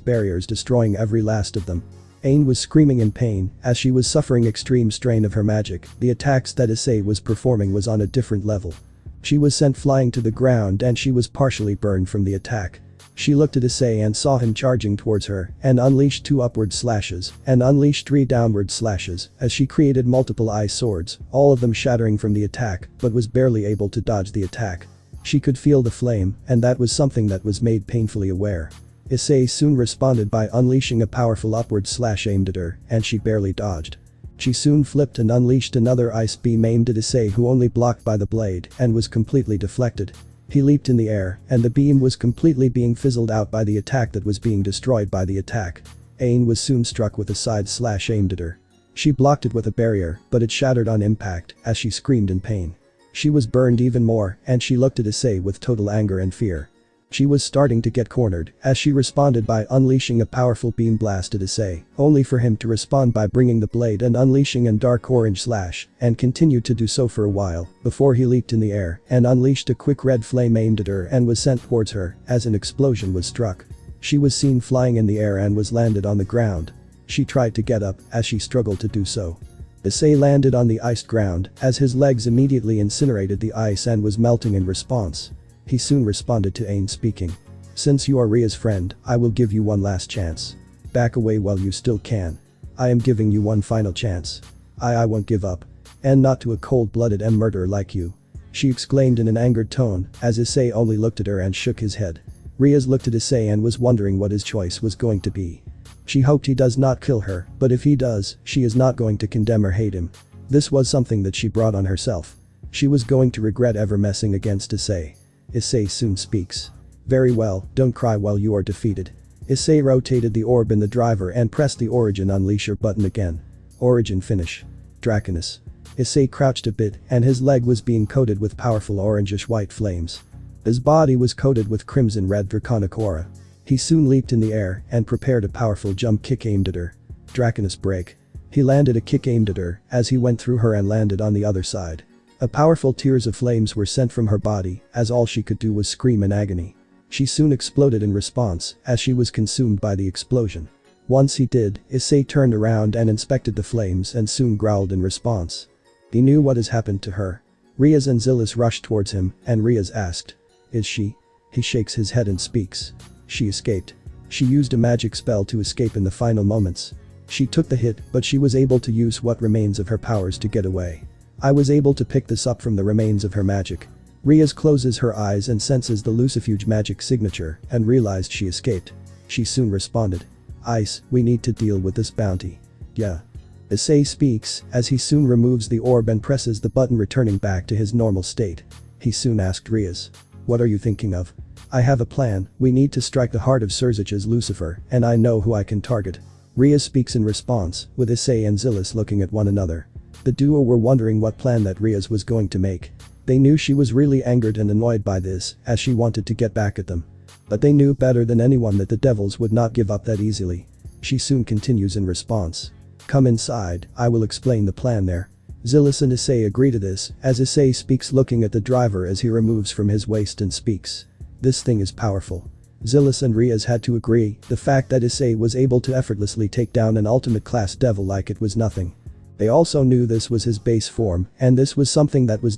barriers, destroying every last of them. Ain was screaming in pain as she was suffering extreme strain of her magic. The attacks that Issei was performing was on a different level. She was sent flying to the ground and she was partially burned from the attack. She looked at Issei and saw him charging towards her and unleashed 2 upward slashes and unleashed 3 downward slashes as she created multiple ice swords, all of them shattering from the attack, but was barely able to dodge the attack. She could feel the flame, and that was something that was made painfully aware. Issei soon responded by unleashing a powerful upward slash aimed at her, and she barely dodged. She soon flipped and unleashed another ice beam aimed at Issei, who only blocked by the blade and was completely deflected. He leaped in the air and the beam was completely being fizzled out by the attack that was being destroyed by the attack. Ain was soon struck with a side slash aimed at her. She blocked it with a barrier, but it shattered on impact as she screamed in pain. She was burned even more and she looked at Issei with total anger and fear. She was starting to get cornered as she responded by unleashing a powerful beam blast at Issei, only for him to respond by bringing the blade and unleashing a dark orange slash, and continued to do so for a while before he leaped in the air and unleashed a quick red flame aimed at her and was sent towards her as an explosion was struck. She was seen flying in the air and was landed on the ground. She tried to get up as she struggled to do so. Issei landed on the iced ground as his legs immediately incinerated the ice and was melting in response. He soon responded to Ain, speaking, "Since you are Ria's friend, I will give you one last chance. Back away while you still can. I am giving you one final chance. I won't give up. And not to a cold-blooded murderer like you," she exclaimed in an angered tone as Issei only looked at her and shook his head. Riaz looked at Issei and was wondering what his choice was going to be. She hoped he does not kill her, but if he does, she is not going to condemn or hate him. This was something that she brought on herself. She was going to regret ever messing against Issei. Issei soon speaks. Very well, don't cry while you are defeated. Issei rotated the orb in the driver and pressed the origin unleasher button again. Origin finish. Draconis. Issei crouched a bit and his leg was being coated with powerful orangish-white flames. His body was coated with crimson-red draconic aura. He soon leaped in the air and prepared a powerful jump kick aimed at her. Draconis break. He landed a kick aimed at her as he went through her and landed on the other side. A powerful tears of flames were sent from her body as all she could do was scream in agony. She soon exploded in response as she was consumed by the explosion. Once he did, Issei turned around and inspected the flames and soon growled in response. He knew what has happened to her. Riaz and Zilis rushed towards him and Riaz asked. Is she? He shakes his head and speaks. She escaped. She used a magic spell to escape in the final moments. She took the hit but she was able to use what remains of her powers to get away. I was able to pick this up from the remains of her magic. Riaz closes her eyes and senses the lucifuge magic signature and realized she escaped. She soon responded. Ice, we need to deal with this bounty. Yeah. Issei speaks as he soon removes the orb and presses the button returning back to his normal state. He soon asked Riaz. What are you thinking of? I have a plan, we need to strike the heart of Surzich's Lucifer and I know who I can target. Riaz speaks in response, with Issei and Zilis looking at one another. The duo were wondering what plan that Riaz was going to make. They knew she was really angered and annoyed by this as she wanted to get back at them. But they knew better than anyone that the devils would not give up that easily. She soon continues in response. Come inside, I will explain the plan there. Zilis and Issei agree to this as Issei speaks looking at the driver as he removes from his waist and speaks. This thing is powerful. Zilis and Riaz had to agree, the fact that Issei was able to effortlessly take down an ultimate class devil like it was nothing. They also knew this was his base form and this was something that was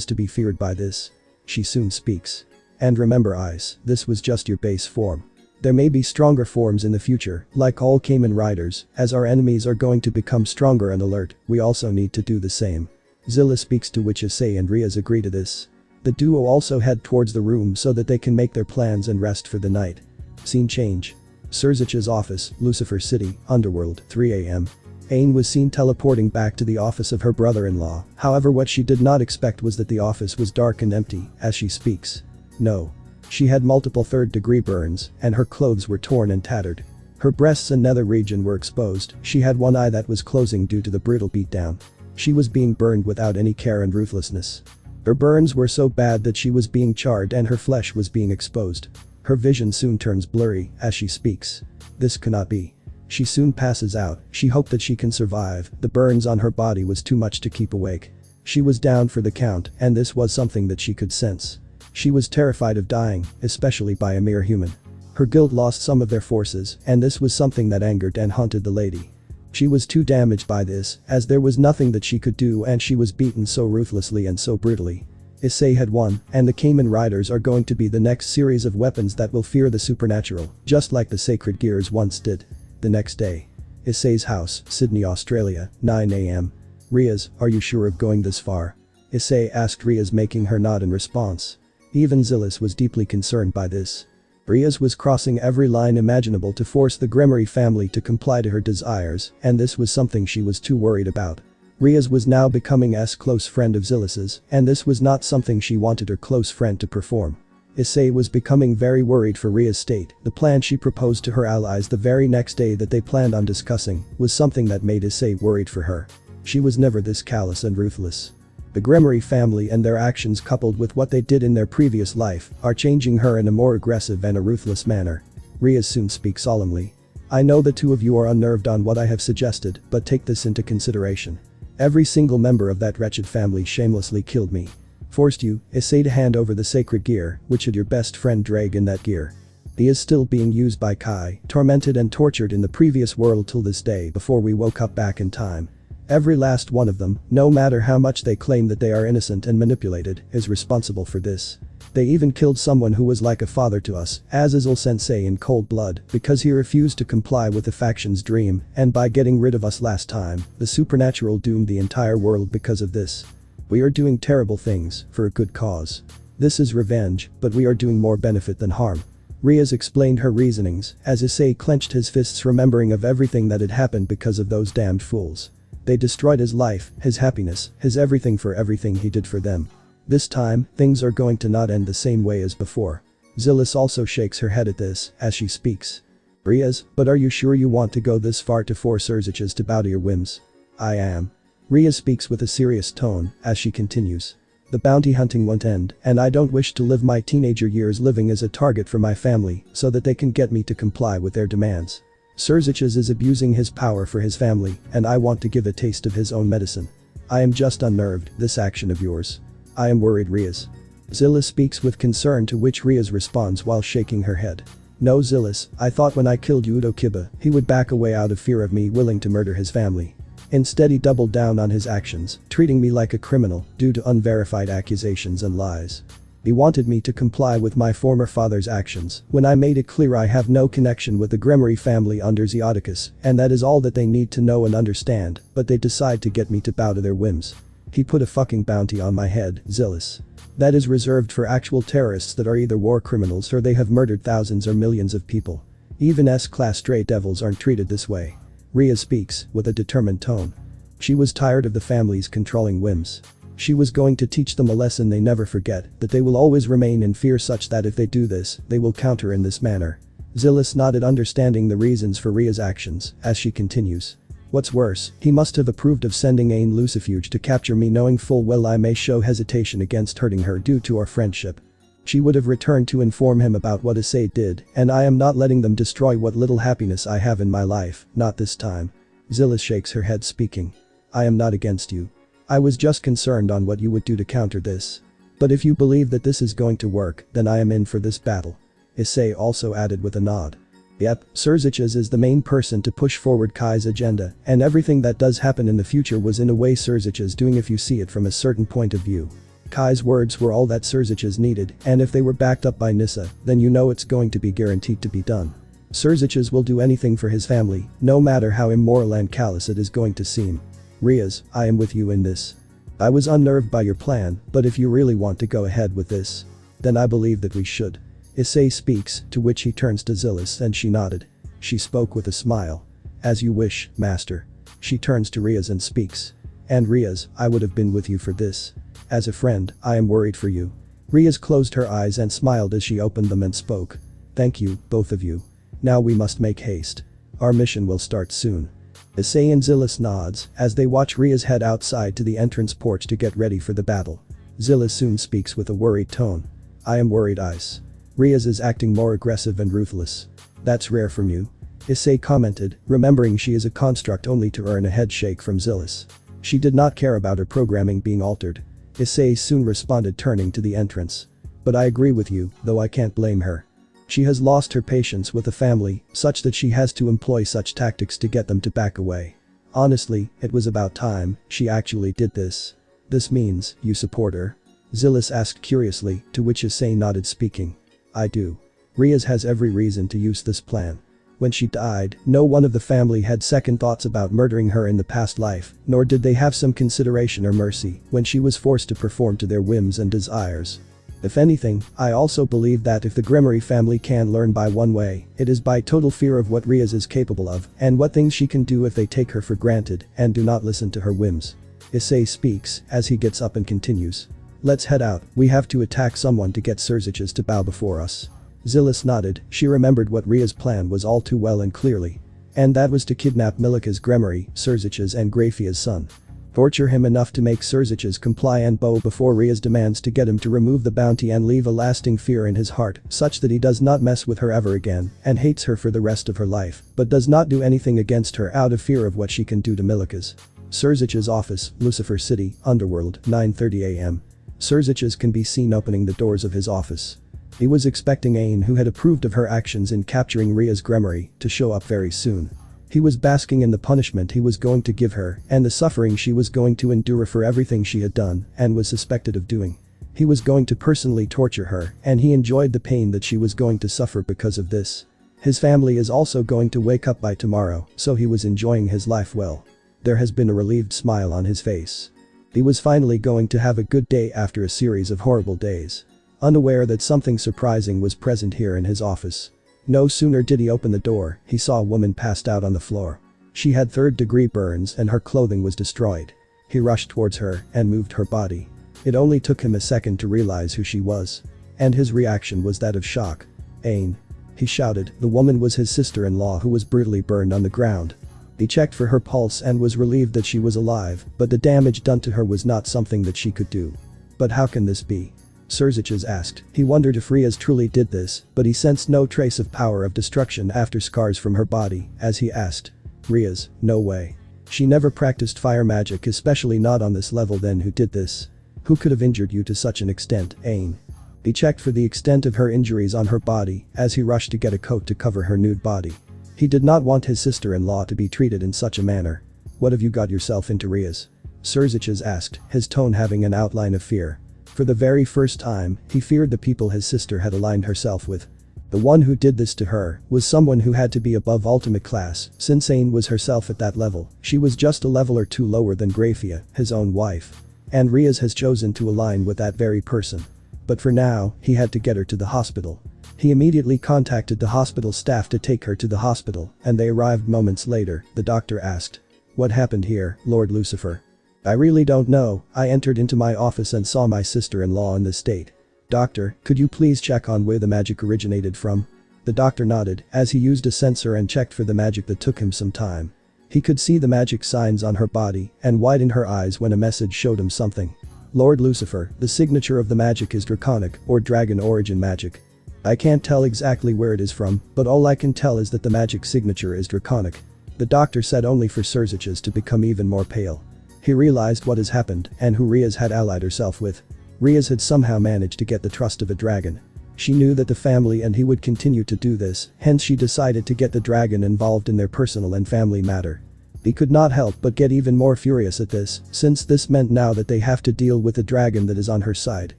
to be feared by this. She soon speaks. And remember Ice, this was just your base form. There may be stronger forms in the future, like all Kamen Riders, as our enemies are going to become stronger and alert, we also need to do the same. Zilla speaks to which Issei and Riaz agree to this. The duo also head towards the room so that they can make their plans and rest for the night. Scene change. Surzich's office, Lucifer City, Underworld, 3 AM. Ain was seen teleporting back to the office of her brother-in-law, however what she did not expect was that the office was dark and empty, as she speaks. No. She had multiple third-degree burns, and her clothes were torn and tattered. Her breasts and nether region were exposed, she had one eye that was closing due to the brutal beatdown. She was being burned without any care and ruthlessness. Her burns were so bad that she was being charred and her flesh was being exposed. Her vision soon turns blurry as she speaks. This cannot be. She soon passes out, she hoped that she can survive, the burns on her body was too much to keep awake. She was down for the count and this was something that she could sense. She was terrified of dying, especially by a mere human. Her guild lost some of their forces and this was something that angered and haunted the lady. She was too damaged by this as there was nothing that she could do and she was beaten so ruthlessly and so brutally. Issei had won and the Kamen Riders are going to be the next series of weapons that will fear the supernatural, just like the sacred gears once did. The next day. Issei's house, Sydney, Australia, 9 AM. Riaz, are you sure of going this far? Issei asked Riaz, making her nod in response. Even Zilis was deeply concerned by this. Riaz was crossing every line imaginable to force the Gremory family to comply to her desires and this was something she was too worried about. Riaz was now becoming a close friend of Zilis's and this was not something she wanted her close friend to perform. Issei was becoming very worried for Riaz's state. The plan she proposed to her allies the very next day that they planned on discussing was something that made Issei worried for her. She was never this callous and ruthless. The Gremory family and their actions coupled with what they did in their previous life are changing her in a more aggressive and a ruthless manner. Riaz soon speaks solemnly. I know the two of you are unnerved on what I have suggested, but take this into consideration. Every single member of that wretched family shamelessly killed me. Forced you, Issei, to hand over the sacred gear, which had your best friend Drag in that gear. He is still being used by Kai, tormented and tortured in the previous world till this day before we woke up back in time. Every last one of them, no matter how much they claim that they are innocent and manipulated, is responsible for this. They even killed someone who was like a father to us, Azazel Sensei, in cold blood, because he refused to comply with the faction's dream, and by getting rid of us last time, the supernatural doomed the entire world because of this. We are doing terrible things, for a good cause. This is revenge, but we are doing more benefit than harm. Riaz explained her reasonings as Issei clenched his fists, remembering of everything that had happened because of those damned fools. They destroyed his life, his happiness, his everything for everything he did for them. This time, things are going to not end the same way as before. Zilis also shakes her head at this as she speaks. Riaz, but are you sure you want to go this far to force Urziches to bow to your whims? I am. Riaz speaks with a serious tone as she continues. The bounty hunting won't end, and I don't wish to live my teenager years living as a target for my family so that they can get me to comply with their demands. Urziches is abusing his power for his family, and I want to give a taste of his own medicine. I am just unnerved, this action of yours. I am worried, Riaz. Zilis speaks with concern, to which Riaz responds while shaking her head. No, Zilis, I thought when I killed Hyoudou Kiba, he would back away out of fear of me willing to murder his family. Instead he doubled down on his actions, treating me like a criminal due to unverified accusations and lies. He wanted me to comply with my former father's actions when I made it clear I have no connection with the Gremory family under Zeodicus, and that is all that they need to know and understand, but they decide to get me to bow to their whims. He put a fucking bounty on my head, Zilis. That is reserved for actual terrorists that are either war criminals or they have murdered thousands or millions of people. Even S-class stray devils aren't treated this way. Riaz speaks with a determined tone. She was tired of the family's controlling whims. She was going to teach them a lesson they never forget, that they will always remain in fear, such that if they do this, they will counter in this manner. Zilis nodded, understanding the reasons for Riaz's actions as she continues. What's worse, he must have approved of sending Ain Lucifuge to capture me, knowing full well I may show hesitation against hurting her due to our friendship. She would have returned to inform him about what Issei did, and I am not letting them destroy what little happiness I have in my life, not this time. Zilis shakes her head, speaking. I am not against you. I was just concerned on what you would do to counter this. But if you believe that this is going to work, then I am in for this battle. Issei also added with a nod. Yep, Urziches is the main person to push forward Kai's agenda, and everything that does happen in the future was in a way Urziches doing if you see it from a certain point of view. Kai's words were all that Urziches needed, and if they were backed up by Nissa, then you know it's going to be guaranteed to be done. Urziches will do anything for his family, no matter how immoral and callous it is going to seem. Riaz, I am with you in this. I was unnerved by your plan, but if you really want to go ahead with this, then I believe that we should. Issei speaks, to which he turns to Zilis, and she nodded. She spoke with a smile. As you wish, master. She turns to Riaz and speaks. And Riaz, I would have been with you for this. As a friend, I am worried for you. Riaz closed her eyes and smiled as she opened them and spoke. Thank you, both of you. Now we must make haste. Our mission will start soon. Issei and Zilis nods as they watch Riaz head outside to the entrance porch to get ready for the battle. Zilis soon speaks with a worried tone. I am worried, Ice. Riaz is acting more aggressive and ruthless. That's rare from you. Issei commented, remembering she is a construct only to earn a head shake from Zilis. She did not care about her programming being altered. Issei soon responded, turning to the entrance. But I agree with you, though I can't blame her. She has lost her patience with the family, such that she has to employ such tactics to get them to back away. Honestly, it was about time she actually did this. This means you support her? Zilis asked curiously, to which Issei nodded, speaking. I do. Riaz has every reason to use this plan. When she died, no one of the family had second thoughts about murdering her in the past life, nor did they have some consideration or mercy when she was forced to perform to their whims and desires. If anything, I also believe that if the Gremory family can learn by one way, it is by total fear of what Riaz is capable of and what things she can do if they take her for granted and do not listen to her whims. Issei speaks as he gets up and continues. Let's head out, we have to attack someone to get Urziches to bow before us. Zilis nodded, she remembered what Riaz's plan was all too well and clearly. And that was to kidnap Milika's Gremory, Urziches and Graphia's son. Torture him enough to make Urziches comply and bow before Riaz demands to get him to remove the bounty and leave a lasting fear in his heart, such that he does not mess with her ever again and hates her for the rest of her life, but does not do anything against her out of fear of what she can do to Milika's. Urziches' office, Lucifer City, Underworld, 9:30 a.m. Urziches can be seen opening the doors of his office. He was expecting Ain, who had approved of her actions in capturing Riaz's Gremory, to show up very soon. He was basking in the punishment he was going to give her and the suffering she was going to endure for everything she had done and was suspected of doing. He was going to personally torture her, and he enjoyed the pain that she was going to suffer because of this. His family is also going to wake up by tomorrow, so he was enjoying his life well. There has been a relieved smile on his face. He was finally going to have a good day after a series of horrible days. unaware that something surprising was present here in his office. No sooner did he open the door, he saw a woman passed out on the floor. She had third-degree burns and her clothing was destroyed. He rushed towards her and moved her body. It only took him a second to realize who she was. And his reaction was that of shock. "Ain," he shouted. The woman was his sister-in-law who was brutally burned on the ground. He checked for her pulse and was relieved that she was alive, but the damage done to her was not something that she could do. "But how can this be?" Surziches asked. He wondered if Riaz truly did this, but he sensed no trace of power of destruction after scars from her body, as he asked. "Riaz, no way. She never practiced fire magic, especially not on this level. Then who did this? Who could have injured you to such an extent, Ain?" He checked for the extent of her injuries on her body as he rushed to get a coat to cover her nude body. He did not want his sister-in-law to be treated in such a manner. "What have you got yourself into, Riaz?" Surziches asked, his tone having an outline of fear. For the very first time, he feared the people his sister had aligned herself with. The one who did this to her was someone who had to be above ultimate class, since Ain was herself at that level. She was just a level or two lower than Grafia, his own wife. And Riaz has chosen to align with that very person. But for now, he had to get her to the hospital. He immediately contacted the hospital staff to take her to the hospital, and they arrived moments later. The doctor asked, "What happened here, Lord Lucifer?" "I really don't know. I entered into my office and saw my sister-in-law in this state." "Doctor, could you please check on where the magic originated from?" The doctor nodded as he used a sensor and checked for the magic. That took him some time. He could see the magic signs on her body and widened her eyes when a message showed him something. "Lord Lucifer, the signature of the magic is draconic or dragon origin magic. I can't tell exactly where it is from, but all I can tell is that the magic signature is draconic." The doctor said, only for Surziches to become even more pale. He realized what has happened and who Riaz had allied herself with. Riaz had somehow managed to get the trust of a dragon. She knew that the family and he would continue to do this, hence she decided to get the dragon involved in their personal and family matter. He could not help but get even more furious at this, since this meant now that they have to deal with a dragon that is on her side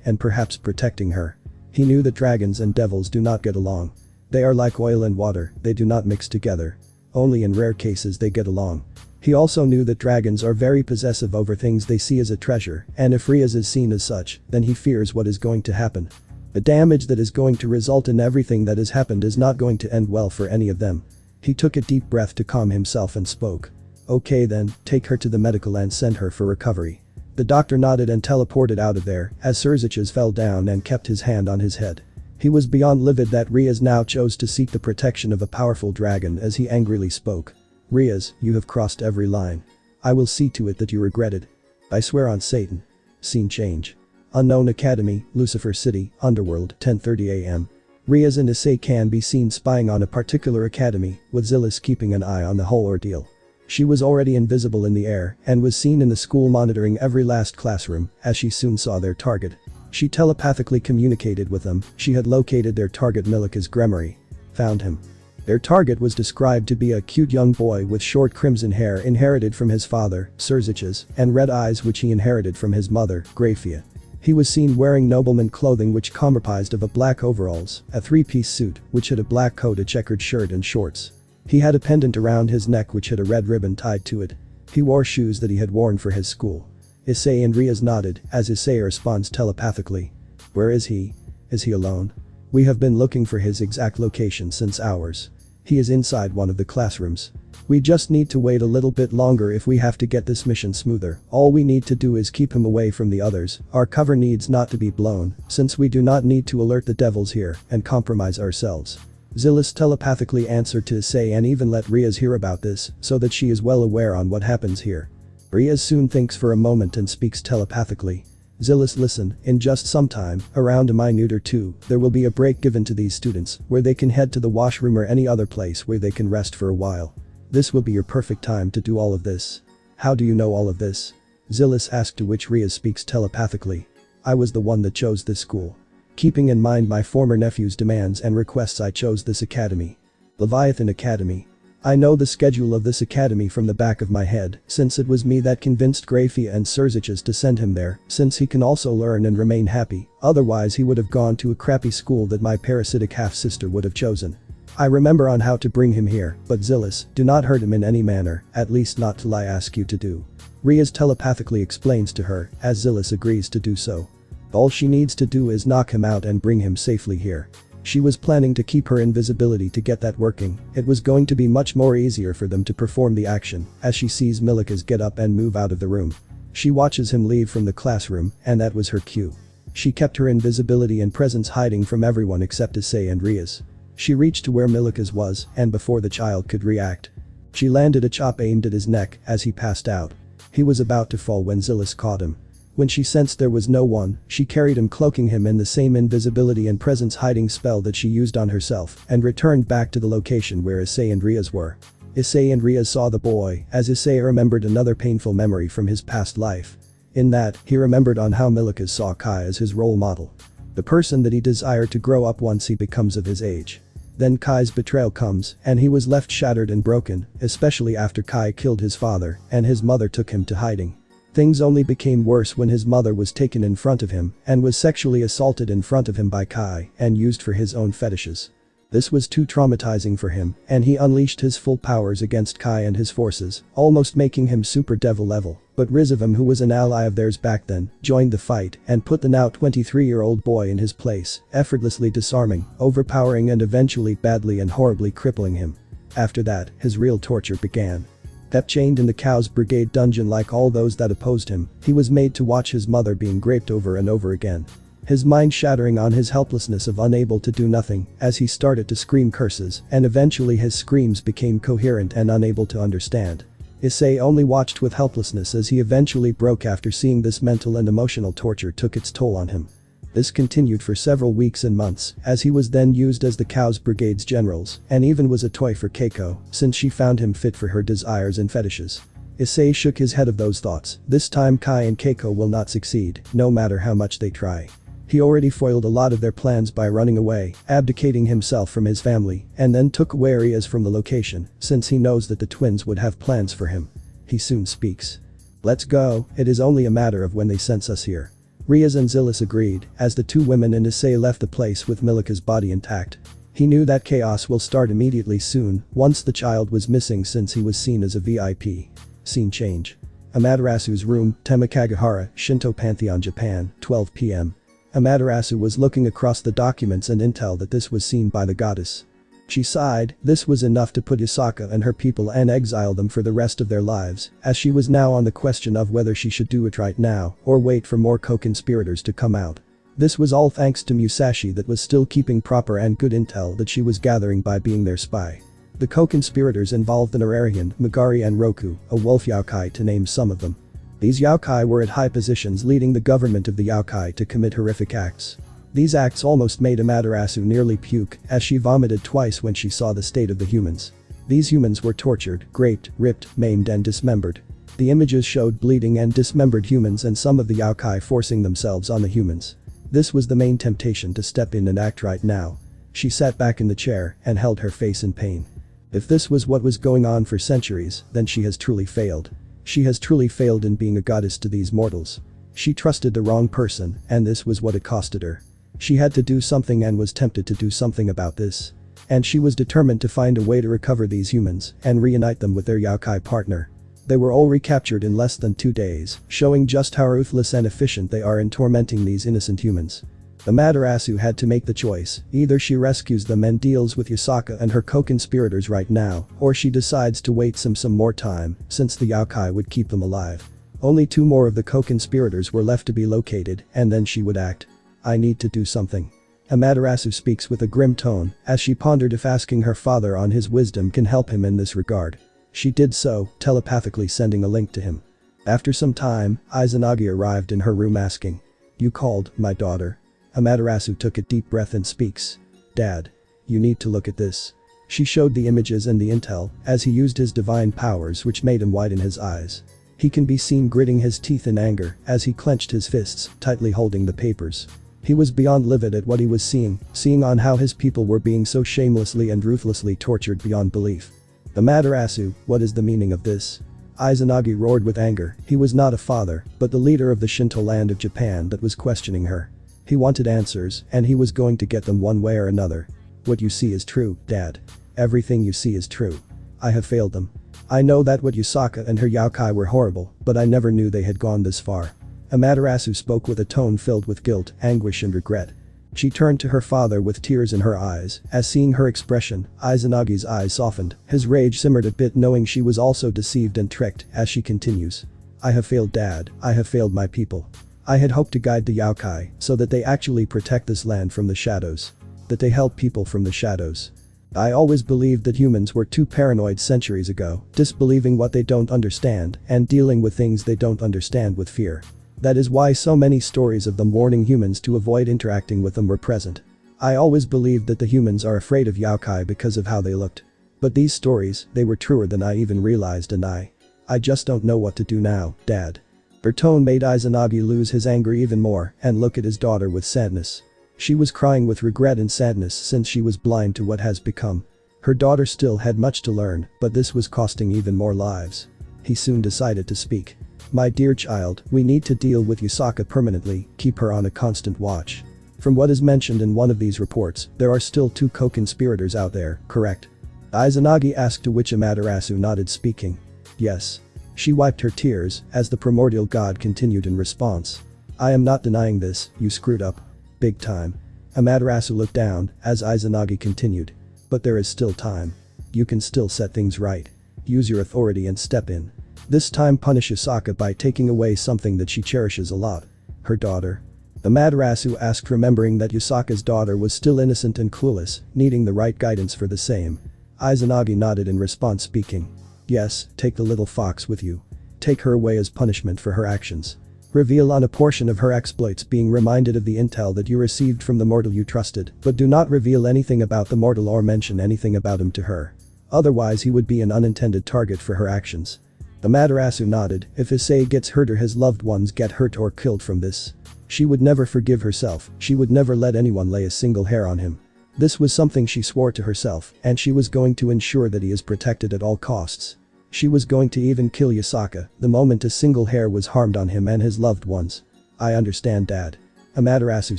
and perhaps protecting her. He knew that dragons and devils do not get along. They are like oil and water, they do not mix together. Only in rare cases they get along. He also knew that dragons are very possessive over things they see as a treasure, and if Riaz is seen as such, then he fears what is going to happen. The damage that is going to result in everything that has happened is not going to end well for any of them. He took a deep breath to calm himself and spoke. "Okay then, take her to the medical and send her for recovery." The doctor nodded and teleported out of there as Surziches fell down and kept his hand on his head. He was beyond livid that Riaz now chose to seek the protection of a powerful dragon as he angrily spoke. "Riaz, you have crossed every line. I will see to it that you regret it. I swear on Satan." Scene change. Unknown Academy, Lucifer City, Underworld, 10:30 a.m. Riaz and Issei can be seen spying on a particular academy, with Zilis keeping an eye on the whole ordeal. She was already invisible in the air and was seen in the school monitoring every last classroom, as she soon saw their target. She telepathically communicated with them. She had located their target. Milica's Gremory. Found him. Their target was described to be a cute young boy with short crimson hair inherited from his father, Surziches, and red eyes which he inherited from his mother, Grafia. He was seen wearing nobleman clothing which comprised of a black overalls, a three-piece suit which had a black coat, a checkered shirt and shorts. He had a pendant around his neck which had a red ribbon tied to it. He wore shoes that he had worn for his school. Issei and Riaz nodded as Issei responds telepathically. "Where is he? Is he alone? We have been looking for his exact location since hours. He is inside one of the classrooms. We just need to wait a little bit longer if we have to get this mission smoother. All we need to do is keep him away from the others. Our cover needs not to be blown, since we do not need to alert the devils here and compromise ourselves." Zilis telepathically answered to Issei and even let Riaz hear about this, so that she is well aware on what happens here. Riaz soon thinks for a moment and speaks telepathically. Zilis, listen, in just some time, around a minute or two, there will be a break given to these students, where they can head to the washroom or any other place where they can rest for a while. This will be your perfect time to do all of this. How do you know all of this? Zilis asked, to which Riaz speaks telepathically. I was the one that chose this school. Keeping in mind my former nephew's demands and requests, I chose this academy. Leviathan Academy. I know the schedule of this academy from the back of my head, since it was me that convinced Grafia and Surziches to send him there, since he can also learn and remain happy, otherwise he would have gone to a crappy school that my parasitic half-sister would have chosen. I remember on how to bring him here, but Zilis, do not hurt him in any manner, at least not till I ask you to do. Riaz telepathically explains to her, as Zilis agrees to do so. All she needs to do is knock him out and bring him safely here. She was planning to keep her invisibility to get that working. It was going to be much more easier for them to perform the action as she sees Milikas get up and move out of the room. She watches him leave from the classroom, and that was her cue. She kept her invisibility and presence hiding from everyone except Issei and Riaz. She reached to where Milikas was, and before the child could react, she landed a chop aimed at his neck as he passed out. He was about to fall when Zilis caught him. When she sensed there was no one, she carried him, cloaking him in the same invisibility and presence hiding spell that she used on herself, and returned back to the location where Issei and Riaz were. Issei and Riaz saw the boy as Issei remembered another painful memory from his past life. In that, he remembered on how Milikas saw Kai as his role model. The person that he desired to grow up once he becomes of his age. Then Kai's betrayal comes, and he was left shattered and broken, especially after Kai killed his father and his mother took him to hiding. Things only became worse when his mother was taken in front of him and was sexually assaulted in front of him by Kai and used for his own fetishes. This was too traumatizing for him, and he unleashed his full powers against Kai and his forces, almost making him super devil level. But RageRevan, who was an ally of theirs back then, joined the fight and put the now 23-year-old boy in his place, effortlessly disarming, overpowering and eventually badly and horribly crippling him. After that, his real torture began. Kept chained in the Chaos Brigade dungeon like all those that opposed him, he was made to watch his mother being raped over and over again. His mind shattering on his helplessness of unable to do nothing as he started to scream curses, and eventually his screams became coherent and unable to understand. Issei only watched with helplessness as he eventually broke after seeing this mental and emotional torture took its toll on him. This continued for several weeks and months as he was then used as the Chaos Brigade's generals and even was a toy for Keiko since she found him fit for her desires and fetishes. Issei shook his head of those thoughts. This time Kai and Keiko will not succeed, no matter how much they try. He already foiled a lot of their plans by running away, abdicating himself from his family, and then took away Riaz from the location, since he knows that the twins would have plans for him. He soon speaks. Let's go, it is only a matter of when they sense us here. Riaz and Zilis agreed, as the two women and Issei left the place with Milika's body intact. He knew that chaos will start immediately soon, once the child was missing since he was seen as a VIP. Scene change. Amaterasu's room, Temakagahara, Shinto Pantheon, Japan, 12 p.m. Amaterasu was looking across the documents and intel that this was seen by the goddess. She sighed. This was enough to put Yusaka and her people and exile them for the rest of their lives, as she was now on the question of whether she should do it right now or wait for more co-conspirators to come out. This was all thanks to Musashi that was still keeping proper and good intel that she was gathering by being their spy. The co-conspirators involved the Nararian, Magari and Roku, a wolf yokai to name some of them. These yokai were at high positions leading the government of the yokai to commit horrific acts. These acts almost made Amaterasu nearly puke as she vomited twice when she saw the state of the humans. These humans were tortured, raped, ripped, maimed and dismembered. The images showed bleeding and dismembered humans and some of the yokai forcing themselves on the humans. This was the main temptation to step in and act right now. She sat back in the chair and held her face in pain. If this was what was going on for centuries, then she has truly failed. She has truly failed in being a goddess to these mortals. She trusted the wrong person, and this was what it costed her. She had to do something and was tempted to do something about this. And she was determined to find a way to recover these humans and reunite them with their yokai partner. They were all recaptured in less than 2 days, showing just how ruthless and efficient they are in tormenting these innocent humans. Amaterasu had to make the choice, either she rescues them and deals with Yusaka and her co-conspirators right now, or she decides to wait some more time, since the yokai would keep them alive. Only 2 more of the co-conspirators were left to be located, and then she would act. I need to do something. Amaterasu speaks with a grim tone, as she pondered if asking her father on his wisdom can help him in this regard. She did so, telepathically sending a link to him. After some time, Izanagi arrived in her room asking, "You called, my daughter?" Amaterasu took a deep breath and speaks. "Dad. You need to look at this." She showed the images and the intel, as he used his divine powers which made him widen his eyes. He can be seen gritting his teeth in anger as he clenched his fists, tightly holding the papers. He was beyond livid at what he was seeing on how his people were being so shamelessly and ruthlessly tortured beyond belief. Amaterasu, what is the meaning of this? Izanagi roared with anger. He was not a father, but the leader of the Shinto land of Japan that was questioning her. He wanted answers, and he was going to get them one way or another. What you see is true, Dad. Everything you see is true. I have failed them. I know that what Yusaka and her yokai were horrible, but I never knew they had gone this far. Amaterasu spoke with a tone filled with guilt, anguish and regret. She turned to her father with tears in her eyes, as seeing her expression, Izanagi's eyes softened, his rage simmered a bit knowing she was also deceived and tricked, as she continues. I have failed Dad, I have failed my people. I had hoped to guide the Yokai, so that they actually protect this land from the shadows. That they help people from the shadows. I always believed that humans were too paranoid centuries ago, disbelieving what they don't understand, and dealing with things they don't understand with fear. That is why so many stories of them warning humans to avoid interacting with them were present. I always believed that the humans are afraid of Yokai because of how they looked. But these stories, they were truer than I even realized, and I just don't know what to do now, Dad. Her tone made Izanagi lose his anger even more and look at his daughter with sadness. She was crying with regret and sadness since she was blind to what has become. Her daughter still had much to learn, but this was costing even more lives. He soon decided to speak. My dear child, we need to deal with Yusaka permanently, keep her on a constant watch. From what is mentioned in one of these reports, there are still 2 co-conspirators out there, correct? Izanagi asked, to which Amaterasu nodded, speaking. Yes. She wiped her tears as the primordial god continued in response. I am not denying this, you screwed up. Big time. Amaterasu looked down as Izanagi continued. But there is still time. You can still set things right. Use your authority and step in. This time punish Yusaka by taking away something that she cherishes a lot. Her daughter. Amaterasu asked, remembering that Yusaka's daughter was still innocent and clueless, needing the right guidance for the same. Izanagi nodded in response, speaking. Yes, take the little fox with you. Take her away as punishment for her actions. Reveal on a portion of her exploits, being reminded of the intel that you received from the mortal you trusted, but do not reveal anything about the mortal or mention anything about him to her. Otherwise he would be an unintended target for her actions. Amaterasu nodded. If Issei gets hurt or his loved ones get hurt or killed from this, she would never forgive herself, she would never let anyone lay a single hair on him. This was something she swore to herself, and she was going to ensure that he is protected at all costs. She was going to even kill Yusaka the moment a single hair was harmed on him and his loved ones. I understand, Dad. Amaterasu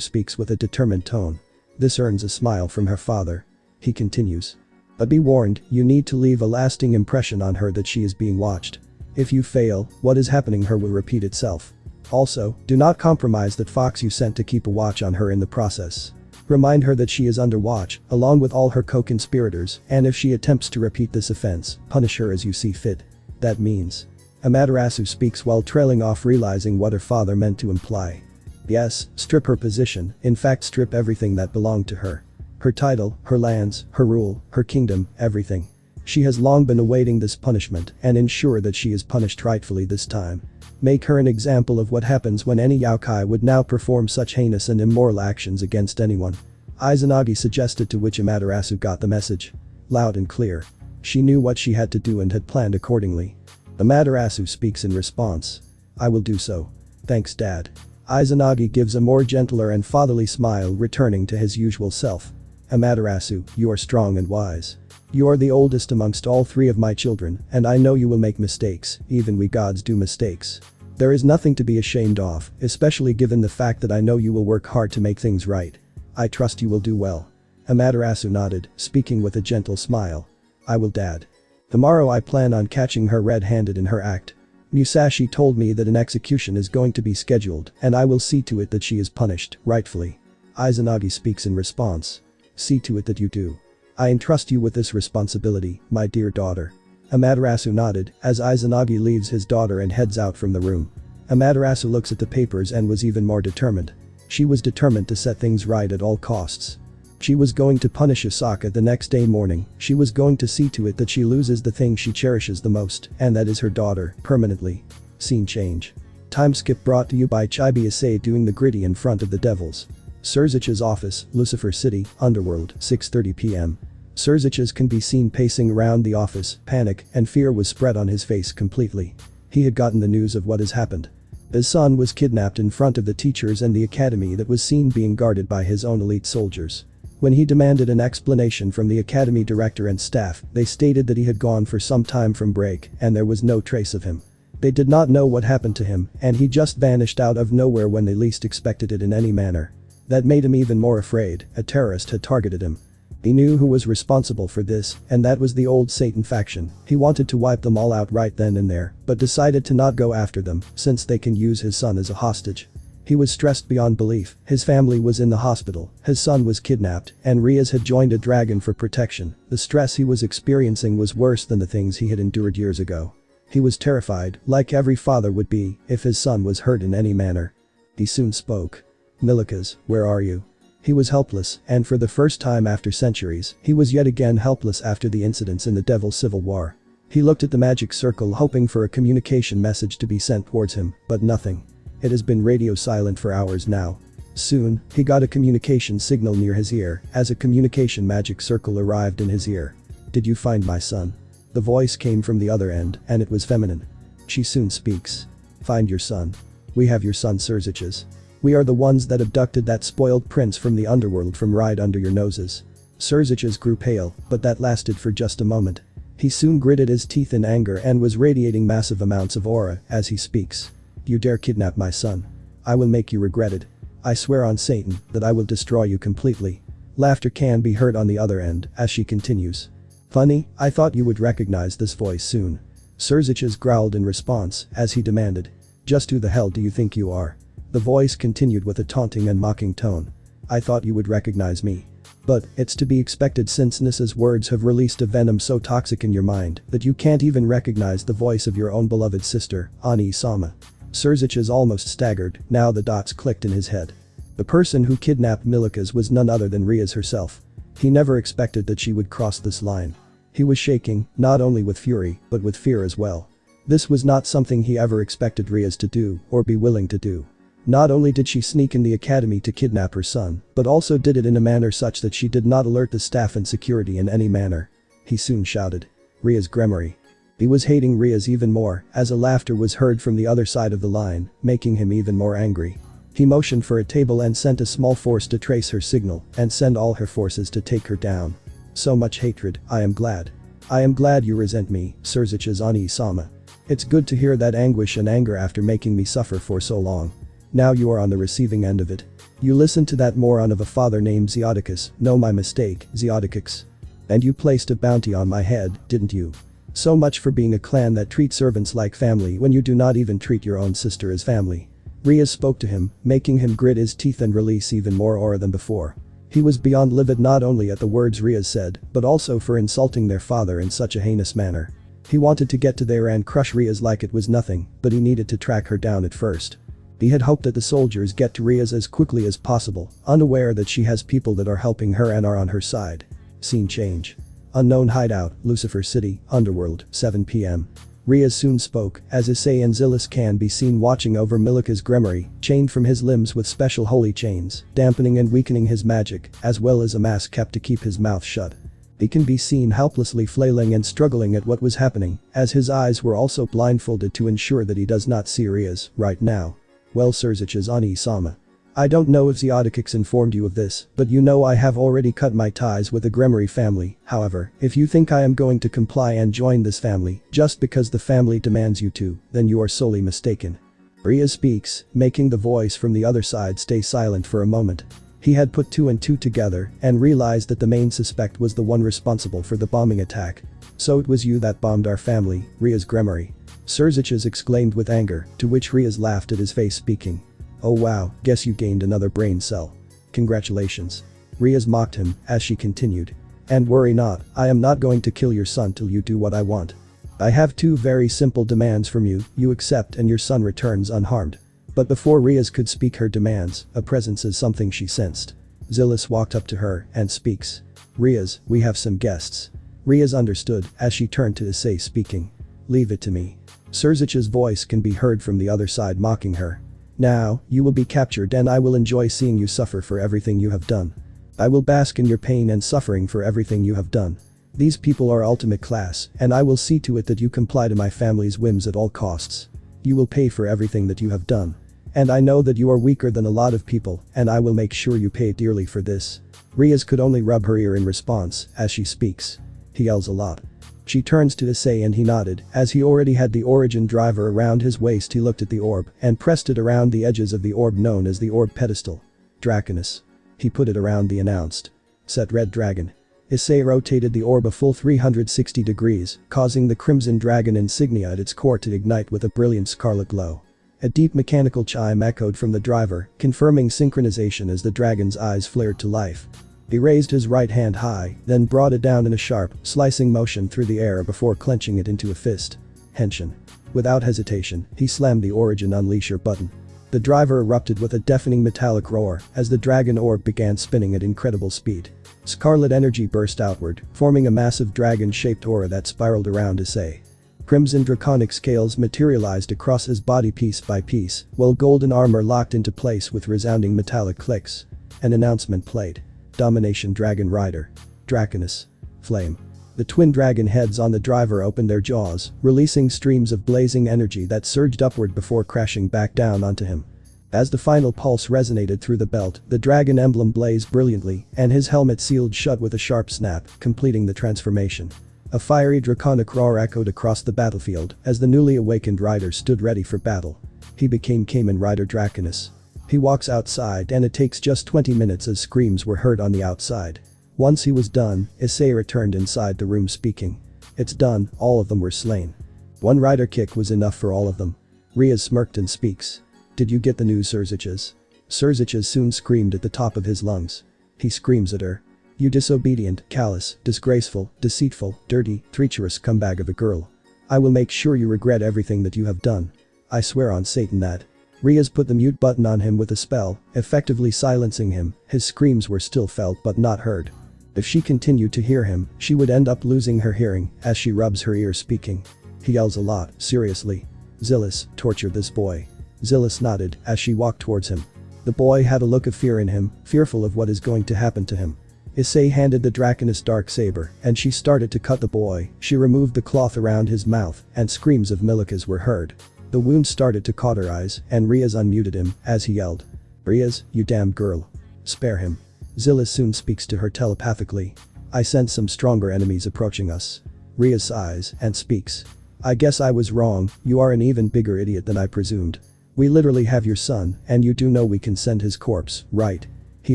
speaks with a determined tone. This earns a smile from her father. He continues. But be warned, you need to leave a lasting impression on her that she is being watched. If you fail, what is happening her will repeat itself. Also, do not compromise that fox you sent to keep a watch on her in the process. Remind her that she is under watch, along with all her co-conspirators, and if she attempts to repeat this offense, punish her as you see fit. That means. Amaterasu speaks while trailing off, realizing what her father meant to imply. Yes, strip her position, in fact strip everything that belonged to her. Her title, her lands, her rule, her kingdom, everything. She has long been awaiting this punishment and ensure that she is punished rightfully this time. Make her an example of what happens when any Yokai would now perform such heinous and immoral actions against anyone. Izanagi suggested, to which Amaterasu got the message. Loud and clear. She knew what she had to do and had planned accordingly. Amaterasu speaks in response. I will do so. Thanks, Dad. Izanagi gives a more gentler and fatherly smile, returning to his usual self. Amaterasu, you are strong and wise. You are the oldest amongst all 3 of my children, and I know you will make mistakes, even we gods do mistakes. There is nothing to be ashamed of, especially given the fact that I know you will work hard to make things right. I trust you will do well. Amaterasu nodded, speaking with a gentle smile. I will, Dad. Tomorrow I plan on catching her red-handed in her act. Musashi told me that an execution is going to be scheduled, and I will see to it that she is punished, rightfully. Izanagi speaks in response. See to it that you do. I entrust you with this responsibility, my dear daughter. Amaterasu nodded as Izanagi leaves his daughter and heads out from the room. Amaterasu looks at the papers and was even more determined. She was determined to set things right at all costs. She was going to punish Yusaka the next day morning. She was going to see to it that she loses the thing she cherishes the most, and that is her daughter, permanently. Scene change. Time skip brought to you by Chibi Issei doing the gritty in front of the devils. Surzich's office, Lucifer City, Underworld, 6:30 p.m. Surzich's can be seen pacing around the office, panic and fear was spread on his face completely. He had gotten the news of what has happened. His son was kidnapped in front of the teachers and the academy that was seen being guarded by his own elite soldiers. When he demanded an explanation from the academy director and staff, they stated that he had gone for some time from break and there was no trace of him. They did not know what happened to him, and he just vanished out of nowhere when they least expected it in any manner. That made him even more afraid. A terrorist had targeted him. He knew who was responsible for this, and that was the old Satan faction. He wanted to wipe them all out right then and there, but decided to not go after them since they can use his son as a hostage. He was stressed beyond belief. His family was in the hospital, his son was kidnapped, and Riaz had joined a dragon for protection. The stress he was experiencing was worse than the things he had endured years ago. He was terrified, like every father would be, if his son was hurt in any manner. He soon spoke. "Milikas, where are you?" He was helpless, and for the first time after centuries, he was yet again helpless after the incidents in the Devil's Civil War. He looked at the magic circle hoping for a communication message to be sent towards him, but nothing. It has been radio silent for hours now. Soon, he got a communication signal near his ear as a communication magic circle arrived in his ear. "Did you find my son?" The voice came from the other end, and it was feminine. She soon speaks. "Find your son. We have your son Surzich's. We are the ones that abducted that spoiled prince from the underworld from right under your noses." Surzich's grew pale, but that lasted for just a moment. He soon gritted his teeth in anger and was radiating massive amounts of aura as he speaks. "You dare kidnap my son. I will make you regret it. I swear on Satan that I will destroy you completely." Laughter can be heard on the other end as she continues. "Funny, I thought you would recognize this voice soon." Surzich's growled in response as he demanded. "Just who the hell do you think you are?" The voice continued with a taunting and mocking tone. "I thought you would recognize me. But it's to be expected since Nissa's words have released a venom so toxic in your mind that you can't even recognize the voice of your own beloved sister, Ani-sama." Surzich is almost staggered, now the dots clicked in his head. The person who kidnapped Milikas was none other than Riaz herself. He never expected that she would cross this line. He was shaking, not only with fury, but with fear as well. This was not something he ever expected Riaz to do, or be willing to do. Not only did she sneak in the academy to kidnap her son, but also did it in a manner such that she did not alert the staff and security in any manner. He soon shouted. "Riaz Gremory." He was hating Riaz even more as a laughter was heard from the other side of the line, making him even more angry. He motioned for a table and sent a small force to trace her signal and send all her forces to take her down. "So much hatred, I am glad. I am glad you resent me, Surzich's Ani-sama. It's good to hear that anguish and anger after making me suffer for so long. Now you are on the receiving end of it. You listened to that moron of a father named Zeodicus, no my mistake, Zeodicus. And you placed a bounty on my head, didn't you? So much for being a clan that treats servants like family when you do not even treat your own sister as family." Riaz spoke to him, making him grit his teeth and release even more aura than before. He was beyond livid not only at the words Riaz said, but also for insulting their father in such a heinous manner. He wanted to get to there and crush Riaz like it was nothing, but he needed to track her down at first. He had hoped that the soldiers get to Riaz as quickly as possible, unaware that she has people that are helping her and are on her side. Scene change. Unknown hideout, Lucifer City, Underworld, 7 p.m. Riaz soon spoke as Issei and Zilis can be seen watching over Milika's Gremory, chained from his limbs with special holy chains, dampening and weakening his magic, as well as a mask kept to keep his mouth shut. He can be seen helplessly flailing and struggling at what was happening, as his eyes were also blindfolded to ensure that he does not see Riaz right now. "Well Surzich's Ani-sama. I don't know if Zeodicus informed you of this, but you know I have already cut my ties with the Gremory family. However, if you think I am going to comply and join this family just because the family demands you to, then you are sorely mistaken." Riaz speaks, making the voice from the other side stay silent for a moment. He had put two and two together and realized that the main suspect was the one responsible for the bombing attack. "So it was you that bombed our family, Riaz Gremory." Surzich's exclaimed with anger, to which Riaz laughed at his face speaking. "Oh wow, guess you gained another brain cell. Congratulations." Riaz mocked him as she continued. "And worry not, I am not going to kill your son till you do what I want. I have two very simple demands from you, you accept and your son returns unharmed." But before Riaz could speak her demands, a presence is something she sensed. Zilis walked up to her and speaks. "Riaz, we have some guests." Riaz understood as she turned to Issei speaking. "Leave it to me." Surzich's voice can be heard from the other side mocking her. "Now, you will be captured and I will enjoy seeing you suffer for everything you have done. I will bask in your pain and suffering for everything you have done. These people are ultimate class and I will see to it that you comply to my family's whims at all costs. You will pay for everything that you have done. And I know that you are weaker than a lot of people and I will make sure you pay dearly for this." Riaz could only rub her ear in response as she speaks. "He yells a lot." She turns to Issei and he nodded, as he already had the origin driver around his waist. He looked at the orb and pressed it around the edges of the orb known as the orb pedestal. "Draconis." He put it around the announced. "Set red dragon." Issei rotated the orb a full 360 degrees, causing the crimson dragon insignia at its core to ignite with a brilliant scarlet glow. A deep mechanical chime echoed from the driver, confirming synchronization as the dragon's eyes flared to life. He raised his right hand high, then brought it down in a sharp, slicing motion through the air before clenching it into a fist. Henshin. Without hesitation, he slammed the Origin Unleasher button. The driver erupted with a deafening metallic roar as the dragon orb began spinning at incredible speed. Scarlet energy burst outward, forming a massive dragon-shaped aura that spiraled around Issei. Crimson draconic scales materialized across his body piece by piece, while golden armor locked into place with resounding metallic clicks. An announcement played. Domination Dragon Rider. Draconus. Flame. The twin dragon heads on the driver opened their jaws, releasing streams of blazing energy that surged upward before crashing back down onto him. As the final pulse resonated through the belt, the dragon emblem blazed brilliantly, and his helmet sealed shut with a sharp snap, completing the transformation. A fiery draconic roar echoed across the battlefield as the newly awakened rider stood ready for battle. He became Kamen Rider Draconus. He walks outside and it takes just 20 minutes as screams were heard on the outside. Once he was done, Issei returned inside the room speaking. It's done, all of them were slain. One rider kick was enough for all of them. Ria smirked and speaks. Did you get the news, Surziches? Surziches soon screamed at the top of his lungs. He screams at her. You disobedient, callous, disgraceful, deceitful, dirty, treacherous scumbag of a girl. I will make sure you regret everything that you have done. I swear on Satan that. Riaz put the mute button on him with a spell, effectively silencing him. His screams were still felt but not heard. If she continued to hear him, she would end up losing her hearing as she rubs her ears speaking. He yells a lot, seriously. Zillis, torture this boy. Zillis nodded as she walked towards him. The boy had a look of fear in him, fearful of what is going to happen to him. Issei handed the Draconus dark saber and she started to cut the boy. She removed the cloth around his mouth and screams of Milikas were heard. The wound started to cauterize and Riaz unmuted him as he yelled. Riaz, you damned girl. Spare him. Zillis soon speaks to her telepathically. I sense some stronger enemies approaching us. Riaz sighs and speaks. I guess I was wrong, you are an even bigger idiot than I presumed. We literally have your son and you do know we can send his corpse, right? He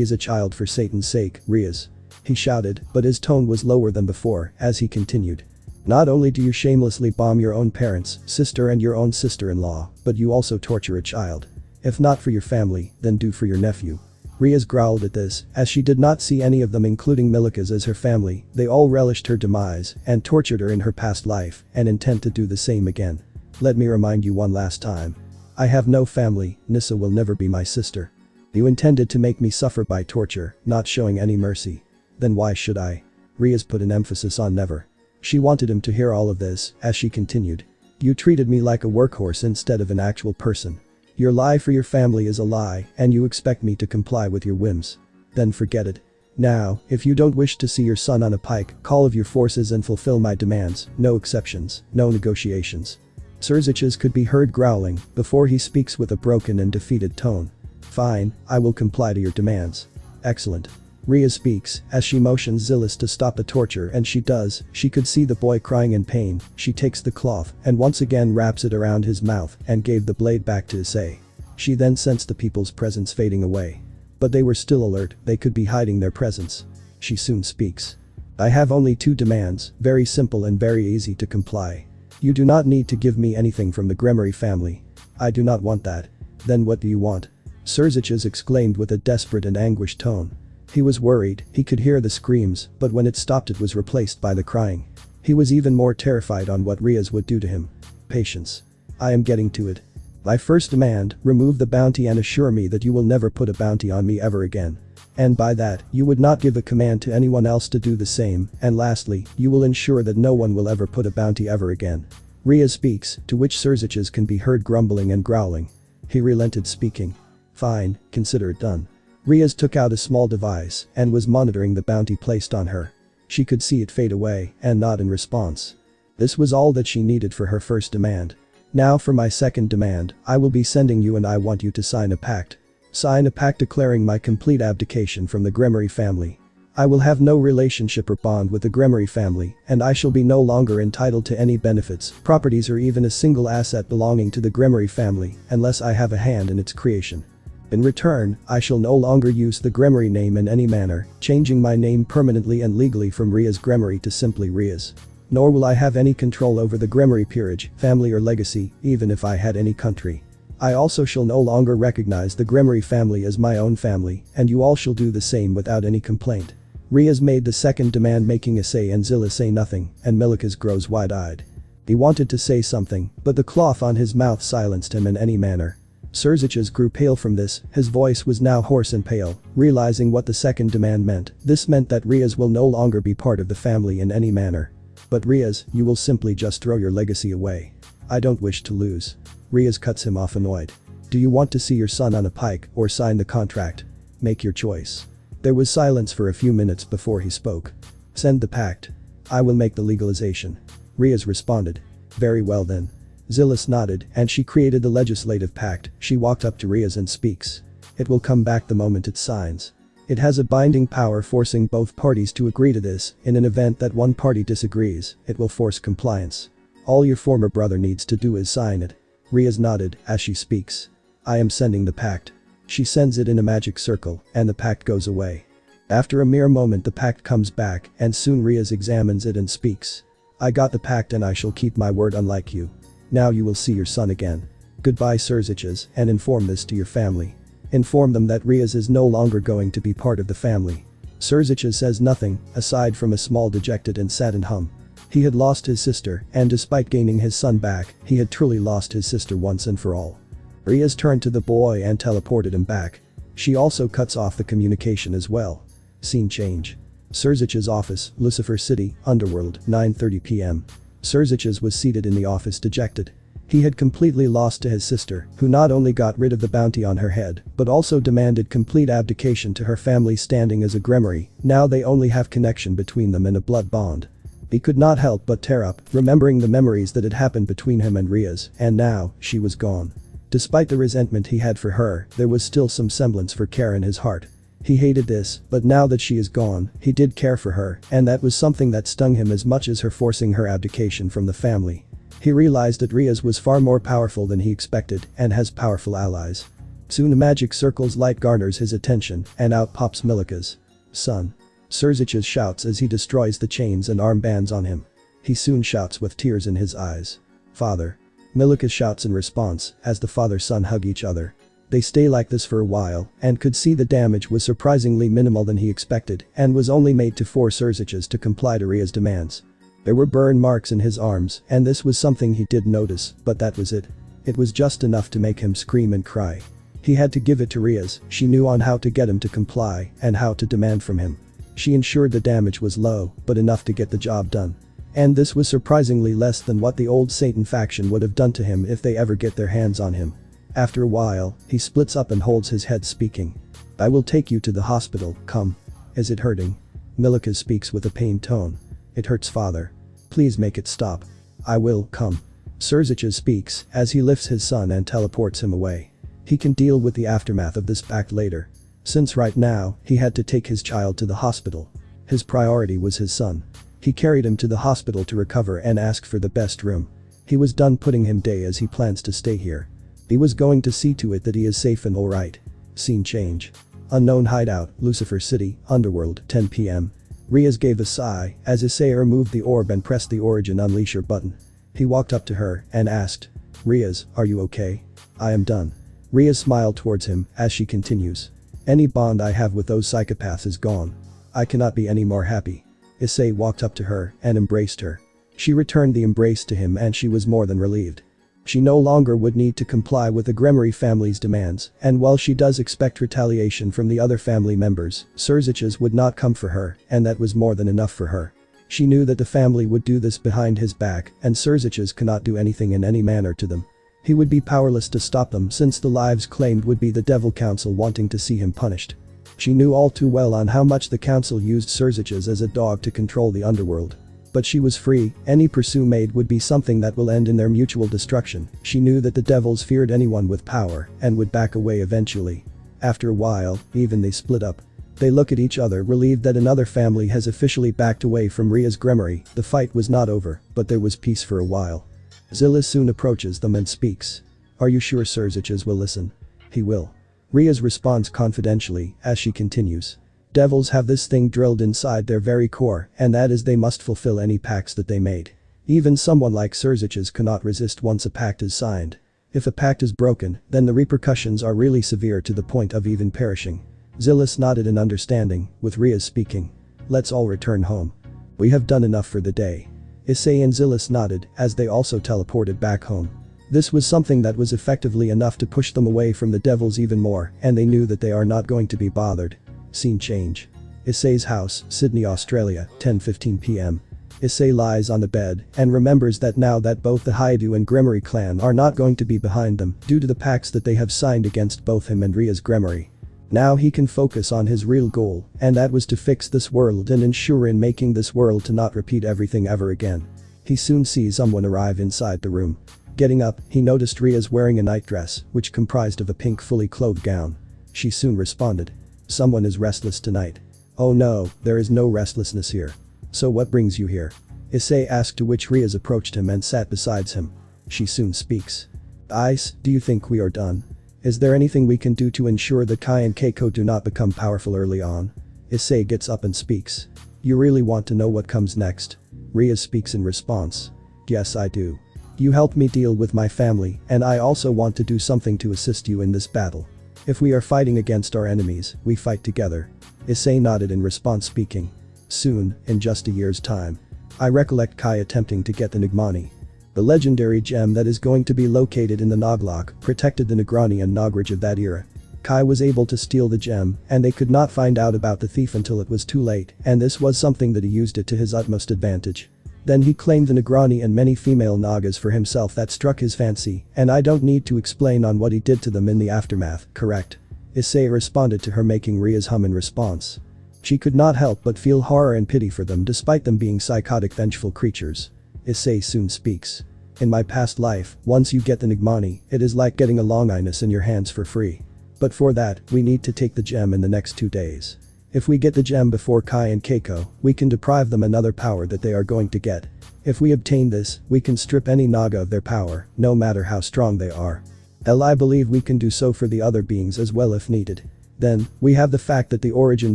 is a child for Satan's sake, Riaz. He shouted, but his tone was lower than before as he continued. Not only do you shamelessly bomb your own parents, sister and your own sister-in-law, but you also torture a child. If not for your family, then do for your nephew. Riaz growled at this, as she did not see any of them including Milikas as her family. They all relished her demise and tortured her in her past life and intend to do the same again. Let me remind you one last time. I have no family, Nissa will never be my sister. You intended to make me suffer by torture, not showing any mercy. Then why should I? Riaz put an emphasis on never. She wanted him to hear all of this as she continued. You treated me like a workhorse instead of an actual person. Your lie for your family is a lie and you expect me to comply with your whims. Then forget it. Now, if you don't wish to see your son on a pike, call of your forces and fulfill my demands, no exceptions, no negotiations. Surziches could be heard growling before he speaks with a broken and defeated tone. Fine, I will comply to your demands. Excellent. Riaz speaks as she motions Zillis to stop the torture and she does. She could see the boy crying in pain. She takes the cloth and once again wraps it around his mouth and gave the blade back to Issei. She then sensed the people's presence fading away. But they were still alert, they could be hiding their presence. She soon speaks. I have only 2 demands, very simple and very easy to comply. You do not need to give me anything from the Gremory family. I do not want that. Then what do you want? Surziches exclaimed with a desperate and anguished tone. He was worried, he could hear the screams, but when it stopped it was replaced by the crying. He was even more terrified on what Riaz would do to him. Patience. I am getting to it. My first demand, remove the bounty and assure me that you will never put a bounty on me ever again. And by that, you would not give a command to anyone else to do the same, and lastly, you will ensure that no one will ever put a bounty ever again. Riaz speaks, to which Surziches can be heard grumbling and growling. He relented speaking. Fine, consider it done. Riaz took out a small device and was monitoring the bounty placed on her. She could see it fade away and nod in response. This was all that she needed for her first demand. Now for my second demand, I will be sending you and I want you to sign a pact. Sign a pact declaring my complete abdication from the Gremory family. I will have no relationship or bond with the Gremory family and I shall be no longer entitled to any benefits, properties or even a single asset belonging to the Gremory family unless I have a hand in its creation. In return, I shall no longer use the Gremory name in any manner, changing my name permanently and legally from Ria's Gremory to simply Ria's. Nor will I have any control over the Gremory peerage, family or legacy, even if I had any country. I also shall no longer recognize the Gremory family as my own family, and you all shall do the same without any complaint. Riaz made the second demand, making Issei and Zilla say nothing, and Milikas grows wide-eyed. He wanted to say something, but the cloth on his mouth silenced him in any manner. Surziches grew pale from this, his voice was now hoarse and pale, realizing what the second demand meant. This meant that Riaz will no longer be part of the family in any manner. But Riaz, you will simply just throw your legacy away. I don't wish to lose. Riaz cuts him off, annoyed. Do you want to see your son on a pike or sign the contract? Make your choice. There was silence for a few minutes before he spoke. Send the pact. I will make the legalization. Riaz responded. Very well then. Zillis nodded and she created the legislative pact. She walked up to Riaz and speaks. It will come back the moment it signs. It has a binding power, forcing both parties to agree to this. In an event that one party disagrees, it will force compliance. All your former brother needs to do is sign it. Riaz nodded as she speaks. I am sending the pact. She sends it in a magic circle and the pact goes away. After a mere moment the pact comes back and soon Riaz examines it and speaks. I got the pact and I shall keep my word, unlike you. Now you will see your son again. Goodbye, Surziches, and inform this to your family. Inform them that Riaz is no longer going to be part of the family. Surziches says nothing, aside from a small dejected and saddened hum. He had lost his sister, and despite gaining his son back, he had truly lost his sister once and for all. Riaz turned to the boy and teleported him back. She also cuts off the communication as well. Scene change. Surziches' office, Lucifer City, Underworld, 9:30 p.m. Surziches was seated in the office, dejected. He had completely lost to his sister, who not only got rid of the bounty on her head, but also demanded complete abdication to her family standing as a Gremory. Now they only have connection between them in a blood bond. He could not help but tear up, remembering the memories that had happened between him and Riaz, and now, she was gone. Despite the resentment he had for her, there was still some semblance for care in his heart. He hated this, but now that she is gone, he did care for her, and that was something that stung him as much as her forcing her abdication from the family. He realized that Riaz was far more powerful than he expected and has powerful allies. Soon a magic circle's light garners his attention, and out pops Milikas. Son. Surziches shouts as he destroys the chains and armbands on him. He soon shouts with tears in his eyes. Father. Milikas shouts in response as the father-son hug each other. They stay like this for a while and could see the damage was surprisingly minimal than he expected and was only made to force Surziches to comply to Riaz's demands. There were burn marks in his arms and this was something he did notice, but that was it. It was just enough to make him scream and cry. He had to give it to Riaz. She knew on how to get him to comply and how to demand from him. She ensured the damage was low, but enough to get the job done. And this was surprisingly less than what the old Satan faction would have done to him if they ever get their hands on him. After a while, he splits up and holds his head, speaking. I will take you to the hospital, come. Is it hurting? Milikas speaks with a pained tone. It hurts, father. Please make it stop. I will, come. Surziches speaks as he lifts his son and teleports him away. He can deal with the aftermath of this pact later. Since right now, he had to take his child to the hospital. His priority was his son. He carried him to the hospital to recover and asked for the best room. He was done putting him down as he plans to stay here. He was going to see to it that he is safe and alright. Scene change. Unknown hideout, Lucifer City, Underworld, 10 p.m. Riaz gave a sigh as Issei removed the orb and pressed the Origin Unleasher button. He walked up to her and asked. Riaz, are you okay? I am done. Riaz smiled towards him as she continues. Any bond I have with those psychopaths is gone. I cannot be any more happy. Issei walked up to her and embraced her. She returned the embrace to him and she was more than relieved. She no longer would need to comply with the Gremory family's demands, and while she does expect retaliation from the other family members, Surziches would not come for her, and that was more than enough for her. She knew that the family would do this behind his back, and Surziches cannot do anything in any manner to them. He would be powerless to stop them since the lives claimed would be the Devil Council wanting to see him punished. She knew all too well on how much the council used Surziches as a dog to control the underworld. But she was free, any pursuit made would be something that will end in their mutual destruction. She knew that the devils feared anyone with power and would back away eventually. After a while, even they split up. They look at each other, relieved that another family has officially backed away from Riaz's Gremory. The fight was not over, but there was peace for a while. Zilla soon approaches them and speaks. Are you sure Surziches will listen? He will. Riaz responds confidentially as she continues. Devils have this thing drilled inside their very core, and that is they must fulfill any pacts that they made. Even someone like Surziches cannot resist once a pact is signed. If a pact is broken, then the repercussions are really severe to the point of even perishing. Zilis nodded in understanding, with Riaz speaking. Let's all return home. We have done enough for the day. Issei and Zilis nodded as they also teleported back home. This was something that was effectively enough to push them away from the devils even more, and they knew that they are not going to be bothered. Scene change. Issei's house, Sydney, Australia, 10:15 p.m. Issei lies on the bed and remembers that now that both the Hyoudou and Gremory clan are not going to be behind them due to the pacts that they have signed against both him and Riaz Gremory. Now he can focus on his real goal, and that was to fix this world and ensure in making this world to not repeat everything ever again. He soon sees someone arrive inside the room. Getting up, he noticed Riaz wearing a nightdress, which comprised of a pink fully clothed gown. She soon responded. Someone is restless tonight. Oh no, there is no restlessness here. So what brings you here? Issei asked, to which Riaz approached him and sat beside him. She soon speaks. Ice, do you think we are done? Is there anything we can do to ensure that Kai and Keiko do not become powerful early on? Issei gets up and speaks. You really want to know what comes next? Riaz speaks in response. Yes, I do. You helped me deal with my family, and I also want to do something to assist you in this battle. If we are fighting against our enemies, we fight together. Issei nodded in response, speaking. Soon, in just a year's time. I recollect Kai attempting to get the Nigmani. The legendary gem that is going to be located in the Noglok protected the Negrani and Nograj of that era. Kai was able to steal the gem, and they could not find out about the thief until it was too late, and this was something that he used it to his utmost advantage. Then he claimed the Negrani and many female Nagas for himself that struck his fancy, and I don't need to explain on what he did to them in the aftermath, correct? Issei responded to her, making Riaz hum in response. She could not help but feel horror and pity for them despite them being psychotic vengeful creatures. Issei soon speaks. In my past life, once you get the Nigmani, it is like getting a Longinus in your hands for free. But for that, we need to take the gem in the next 2 days. If we get the gem before Kai and Keiko, we can deprive them another power that they are going to get. If we obtain this, we can strip any Naga of their power, no matter how strong they are. I believe we can do so for the other beings as well if needed. Then, we have the fact that the origin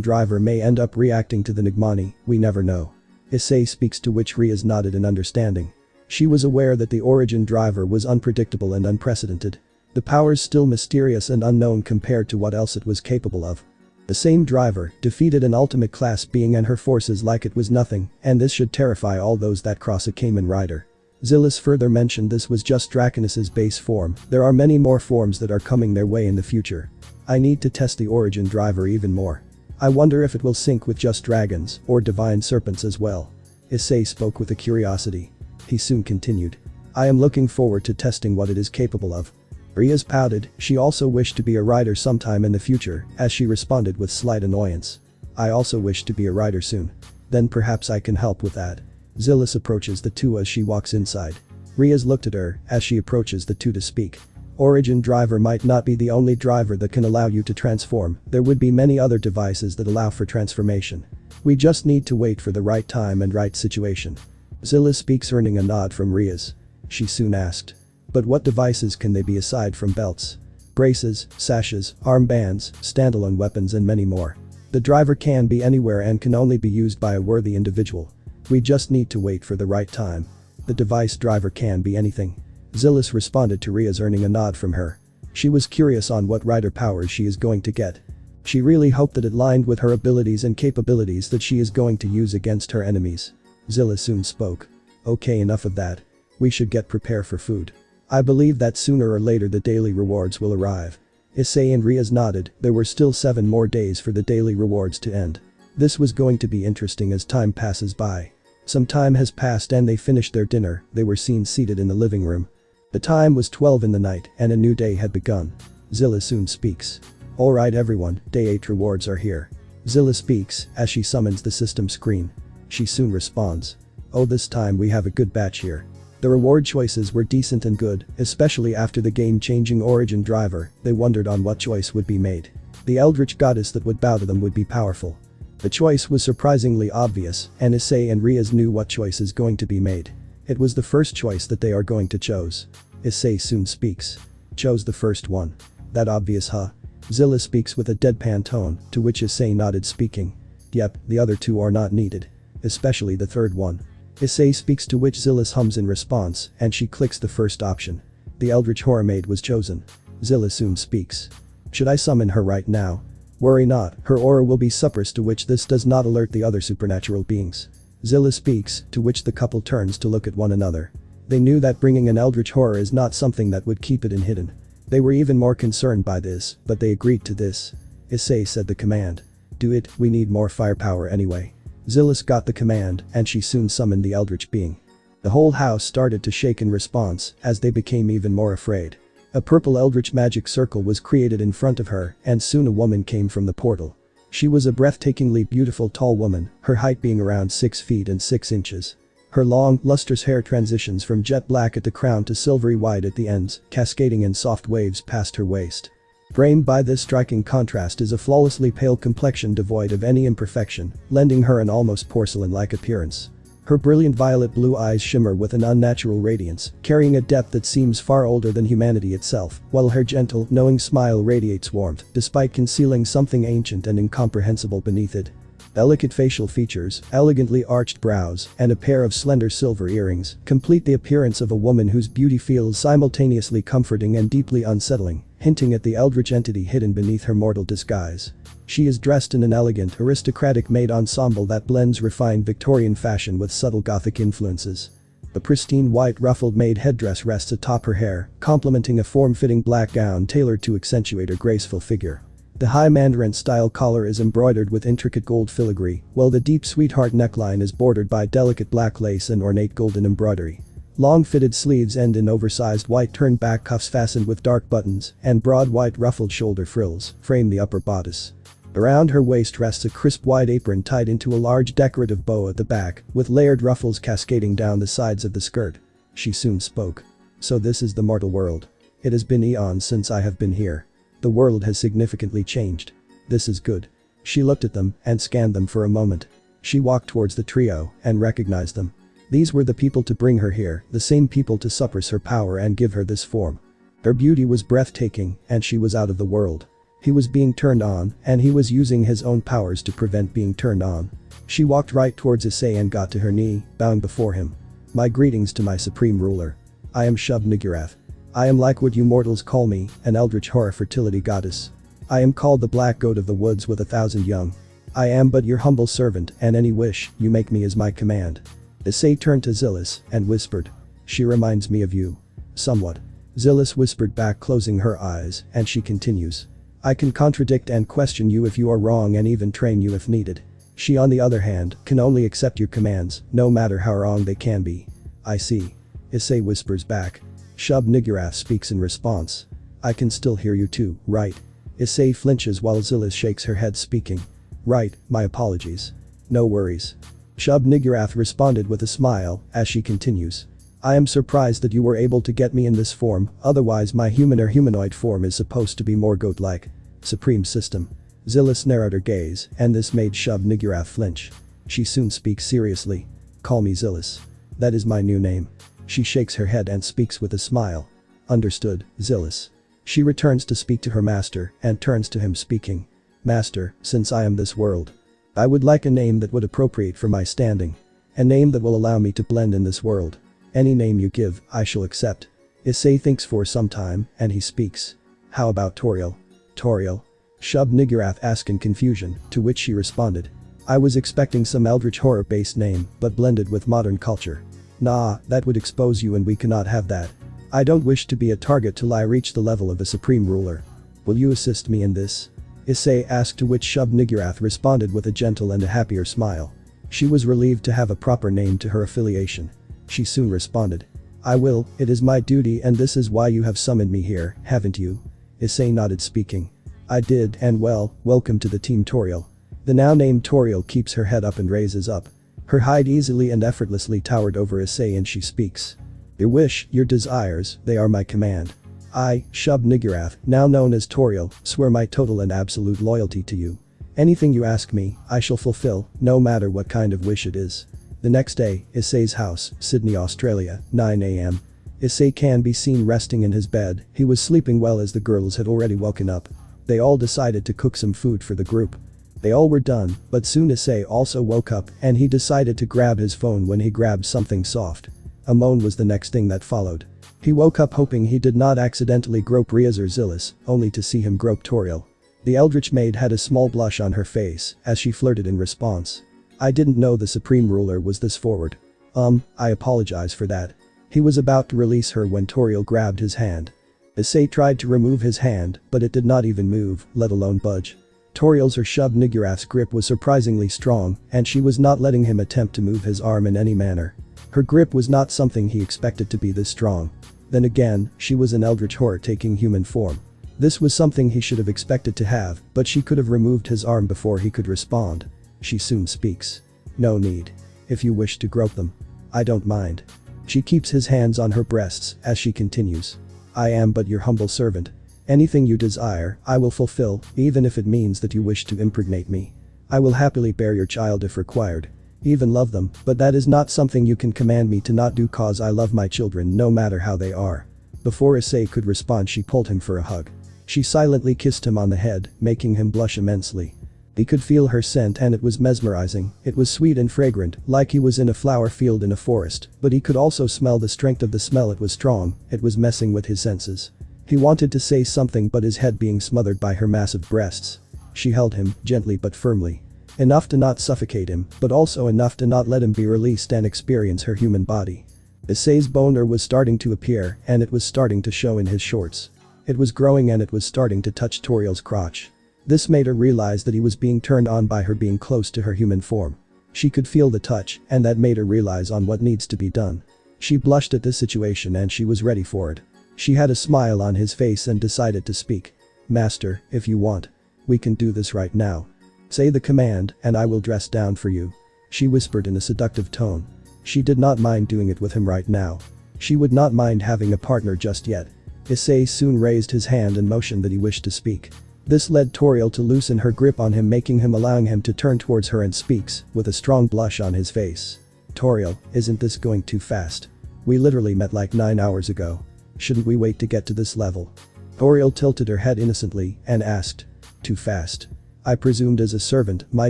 driver may end up reacting to the Nigmani, we never know. Issei speaks, to which Riaz nodded in understanding. She was aware that the origin driver was unpredictable and unprecedented. The powers still mysterious and unknown compared to what else it was capable of. The same driver defeated an ultimate class being and her forces like it was nothing, and this should terrify all those that cross a Kamen Rider. Zilis further mentioned this was just Draconis's base form, there are many more forms that are coming their way in the future. I need to test the origin driver even more. I wonder if it will sync with just dragons or divine serpents as well. Issei spoke with a curiosity. He soon continued. I am looking forward to testing what it is capable of. Riaz pouted, she also wished to be a rider sometime in the future, as she responded with slight annoyance. I also wish to be a rider soon. Then perhaps I can help with that. Zilis approaches the two as she walks inside. Riaz looked at her as she approaches the two to speak. Origin driver might not be the only driver that can allow you to transform, there would be many other devices that allow for transformation. We just need to wait for the right time and right situation. Zilis speaks, earning a nod from Riaz. She soon asked. But what devices can they be aside from belts? Braces, sashes, armbands, standalone weapons and many more. The driver can be anywhere and can only be used by a worthy individual. We just need to wait for the right time. The device driver can be anything. Zilis responded to Riaz, earning a nod from her. She was curious on what rider powers she is going to get. She really hoped that it aligned with her abilities and capabilities that she is going to use against her enemies. Zilis soon spoke. Okay, enough of that. We should get prepared for food. I believe that sooner or later the daily rewards will arrive. Issei and Riaz nodded, there were still 7 more days for the daily rewards to end. This was going to be interesting as time passes by. Some time has passed and they finished their dinner, they were seen seated in the living room. The time was 12 in the night and a new day had begun. Zilis soon speaks. Alright everyone, day 8 rewards are here. Zilis speaks as she summons the system screen. She soon responds. Oh, this time we have a good batch here. The reward choices were decent and good, especially after the game-changing origin driver, they wondered on what choice would be made. The eldritch goddess that would bow to them would be powerful. The choice was surprisingly obvious, and Issei and Riaz knew what choice is going to be made. It was the first choice that they are going to choose. Issei soon speaks. Chose the first one. That obvious, huh? Zilla speaks with a deadpan tone, to which Issei nodded, speaking. Yep, the other two are not needed. Especially the third one. Issei speaks, to which Zilla hums in response, and she clicks the first option. The Eldritch Horror Maid was chosen. Zilla soon speaks. Should I summon her right now? Worry not, her aura will be suppressed, to which this does not alert the other supernatural beings. Zilla speaks, to which the couple turns to look at one another. They knew that bringing an Eldritch Horror is not something that would keep it in hidden. They were even more concerned by this, but they agreed to this. Issei said the command. Do it, we need more firepower anyway. Zillis got the command, and she soon summoned the Eldritch being. The whole house started to shake in response, as they became even more afraid. A purple Eldritch magic circle was created in front of her, and soon a woman came from the portal. She was a breathtakingly beautiful tall woman, her height being around 6 feet and 6 inches. Her long, lustrous hair transitions from jet black at the crown to silvery white at the ends, cascading in soft waves past her waist. Framed by this striking contrast is a flawlessly pale complexion devoid of any imperfection, lending her an almost porcelain-like appearance. Her brilliant violet blue eyes shimmer with an unnatural radiance, carrying a depth that seems far older than humanity itself, while her gentle, knowing smile radiates warmth, despite concealing something ancient and incomprehensible beneath it. Delicate facial features, elegantly arched brows, and a pair of slender silver earrings complete the appearance of a woman whose beauty feels simultaneously comforting and deeply unsettling, hinting at the eldritch entity hidden beneath her mortal disguise. She is dressed in an elegant, aristocratic maid ensemble that blends refined Victorian fashion with subtle Gothic influences. The pristine white ruffled maid headdress rests atop her hair, complementing a form-fitting black gown tailored to accentuate her graceful figure. The high mandarin-style collar is embroidered with intricate gold filigree, while the deep sweetheart neckline is bordered by delicate black lace and ornate golden embroidery. Long fitted sleeves end in oversized white turned-back cuffs fastened with dark buttons, and broad white ruffled shoulder frills frame the upper bodice. Around her waist rests a crisp white apron tied into a large decorative bow at the back, with layered ruffles cascading down the sides of the skirt. She soon spoke. So this is the mortal world. It has been eons since I have been here. The world has significantly changed. This is good. She looked at them and scanned them for a moment. She walked towards the trio and recognized them. These were the people to bring her here, the same people to suppress her power and give her this form. Her beauty was breathtaking, and she was out of the world. He was being turned on, and he was using his own powers to prevent being turned on. She walked right towards Issei and got to her knee, bowing before him. My greetings to my supreme ruler. I am Shub-Niggurath. I am like what you mortals call me, an eldritch horror fertility goddess. I am called the black goat of the woods with 1,000 young. I am but your humble servant, and any wish you make me is my command. Issei turned to Zillis and whispered. She reminds me of you. Somewhat. Zillis whispered back, closing her eyes, and she continues. I can contradict and question you if you are wrong and even train you if needed. She on the other hand, can only accept your commands, no matter how wrong they can be. I see. Issei whispers back. Shub-Niggurath speaks in response. I can still hear you too, right? Issei flinches while Zillis shakes her head, speaking. Right, my apologies. No worries. Shub-Niggurath responded with a smile, as she continues. I am surprised that you were able to get me in this form, otherwise my human or humanoid form is supposed to be more goat-like. Supreme system. Zillis narrowed her gaze, and this made Shub-Niggurath flinch. She soon speaks seriously. Call me Zillis. That is my new name. She shakes her head and speaks with a smile. Understood, Zillis. She returns to speak to her master, and turns to him, speaking. Master, since I am this world, I would like a name that would appropriate for my standing. A name that will allow me to blend in this world. Any name you give, I shall accept. Issei thinks for some time, and he speaks. How about Toriel? Toriel? Shub-Niggurath asked in confusion, to which she responded. I was expecting some eldritch horror-based name, but blended with modern culture. Nah, that would expose you and we cannot have that. I don't wish to be a target till I reach the level of a supreme ruler. Will you assist me in this? Issei asked, to which Shub-Niggurath responded with a gentle and a happier smile. She was relieved to have a proper name to her affiliation. She soon responded. I will, it is my duty, and this is why you have summoned me here, haven't you? Issei nodded, speaking. I did, and well, welcome to the team Toriel. The now named Toriel keeps her head up and raises up. Her height easily and effortlessly towered over Issei, and she speaks. Your wish, your desires, they are my command. I, Shub-Niggurath, now known as Toriel, swear my total and absolute loyalty to you. Anything you ask me, I shall fulfill, no matter what kind of wish it is. The next day, Issei's house, Sydney, Australia, 9 a.m. Issei can be seen resting in his bed. He was sleeping well as the girls had already woken up. They all decided to cook some food for the group. They all were done, but soon Issei also woke up and he decided to grab his phone when he grabbed something soft. A moan was the next thing that followed. He woke up hoping he did not accidentally grope Riaz or Zillis, only to see him grope Toriel. The Eldritch maid had a small blush on her face as she flirted in response. I didn't know the Supreme Ruler was this forward. I apologize for that. He was about to release her when Toriel grabbed his hand. Issei tried to remove his hand, but it did not even move, let alone budge. Toriel's or Shub Nigurath's grip was surprisingly strong, and she was not letting him attempt to move his arm in any manner. Her grip was not something he expected to be this strong. Then again, she was an eldritch horror taking human form. This was something he should have expected to have, but she could have removed his arm before he could respond. She soon speaks. No need. If you wish to grope them. I don't mind. She keeps his hands on her breasts as she continues. I am but your humble servant. Anything you desire, I will fulfill, even if it means that you wish to impregnate me. I will happily bear your child if required. Even love them, but that is not something you can command me to not do, cause I love my children no matter how they are. Before Issei could respond, she pulled him for a hug. She silently kissed him on the head, making him blush immensely. He could feel her scent and it was mesmerizing. It was sweet and fragrant, like he was in a flower field in a forest, but he could also smell the strength of the smell. It was strong, it was messing with his senses. He wanted to say something, but his head being smothered by her massive breasts. She held him, gently but firmly. Enough to not suffocate him, but also enough to not let him be released and experience her human body. Issei's boner was starting to appear, and it was starting to show in his shorts. It was growing and it was starting to touch Toriel's crotch. This made her realize that he was being turned on by her being close to her human form. She could feel the touch, and that made her realize on what needs to be done. She blushed at this situation and she was ready for it. She had a smile on his face and decided to speak. Master, if you want. We can do this right now. Say the command, and I will dress down for you. She whispered in a seductive tone. She did not mind doing it with him right now. She would not mind having a partner just yet. Issei soon raised his hand and motioned that he wished to speak. This led Toriel to loosen her grip on him, allowing him to turn towards her and speaks, with a strong blush on his face. Toriel, isn't this going too fast? We literally met like 9 hours ago. Shouldn't we wait to get to this level? Toriel tilted her head innocently and asked. Too fast? I presumed as a servant, my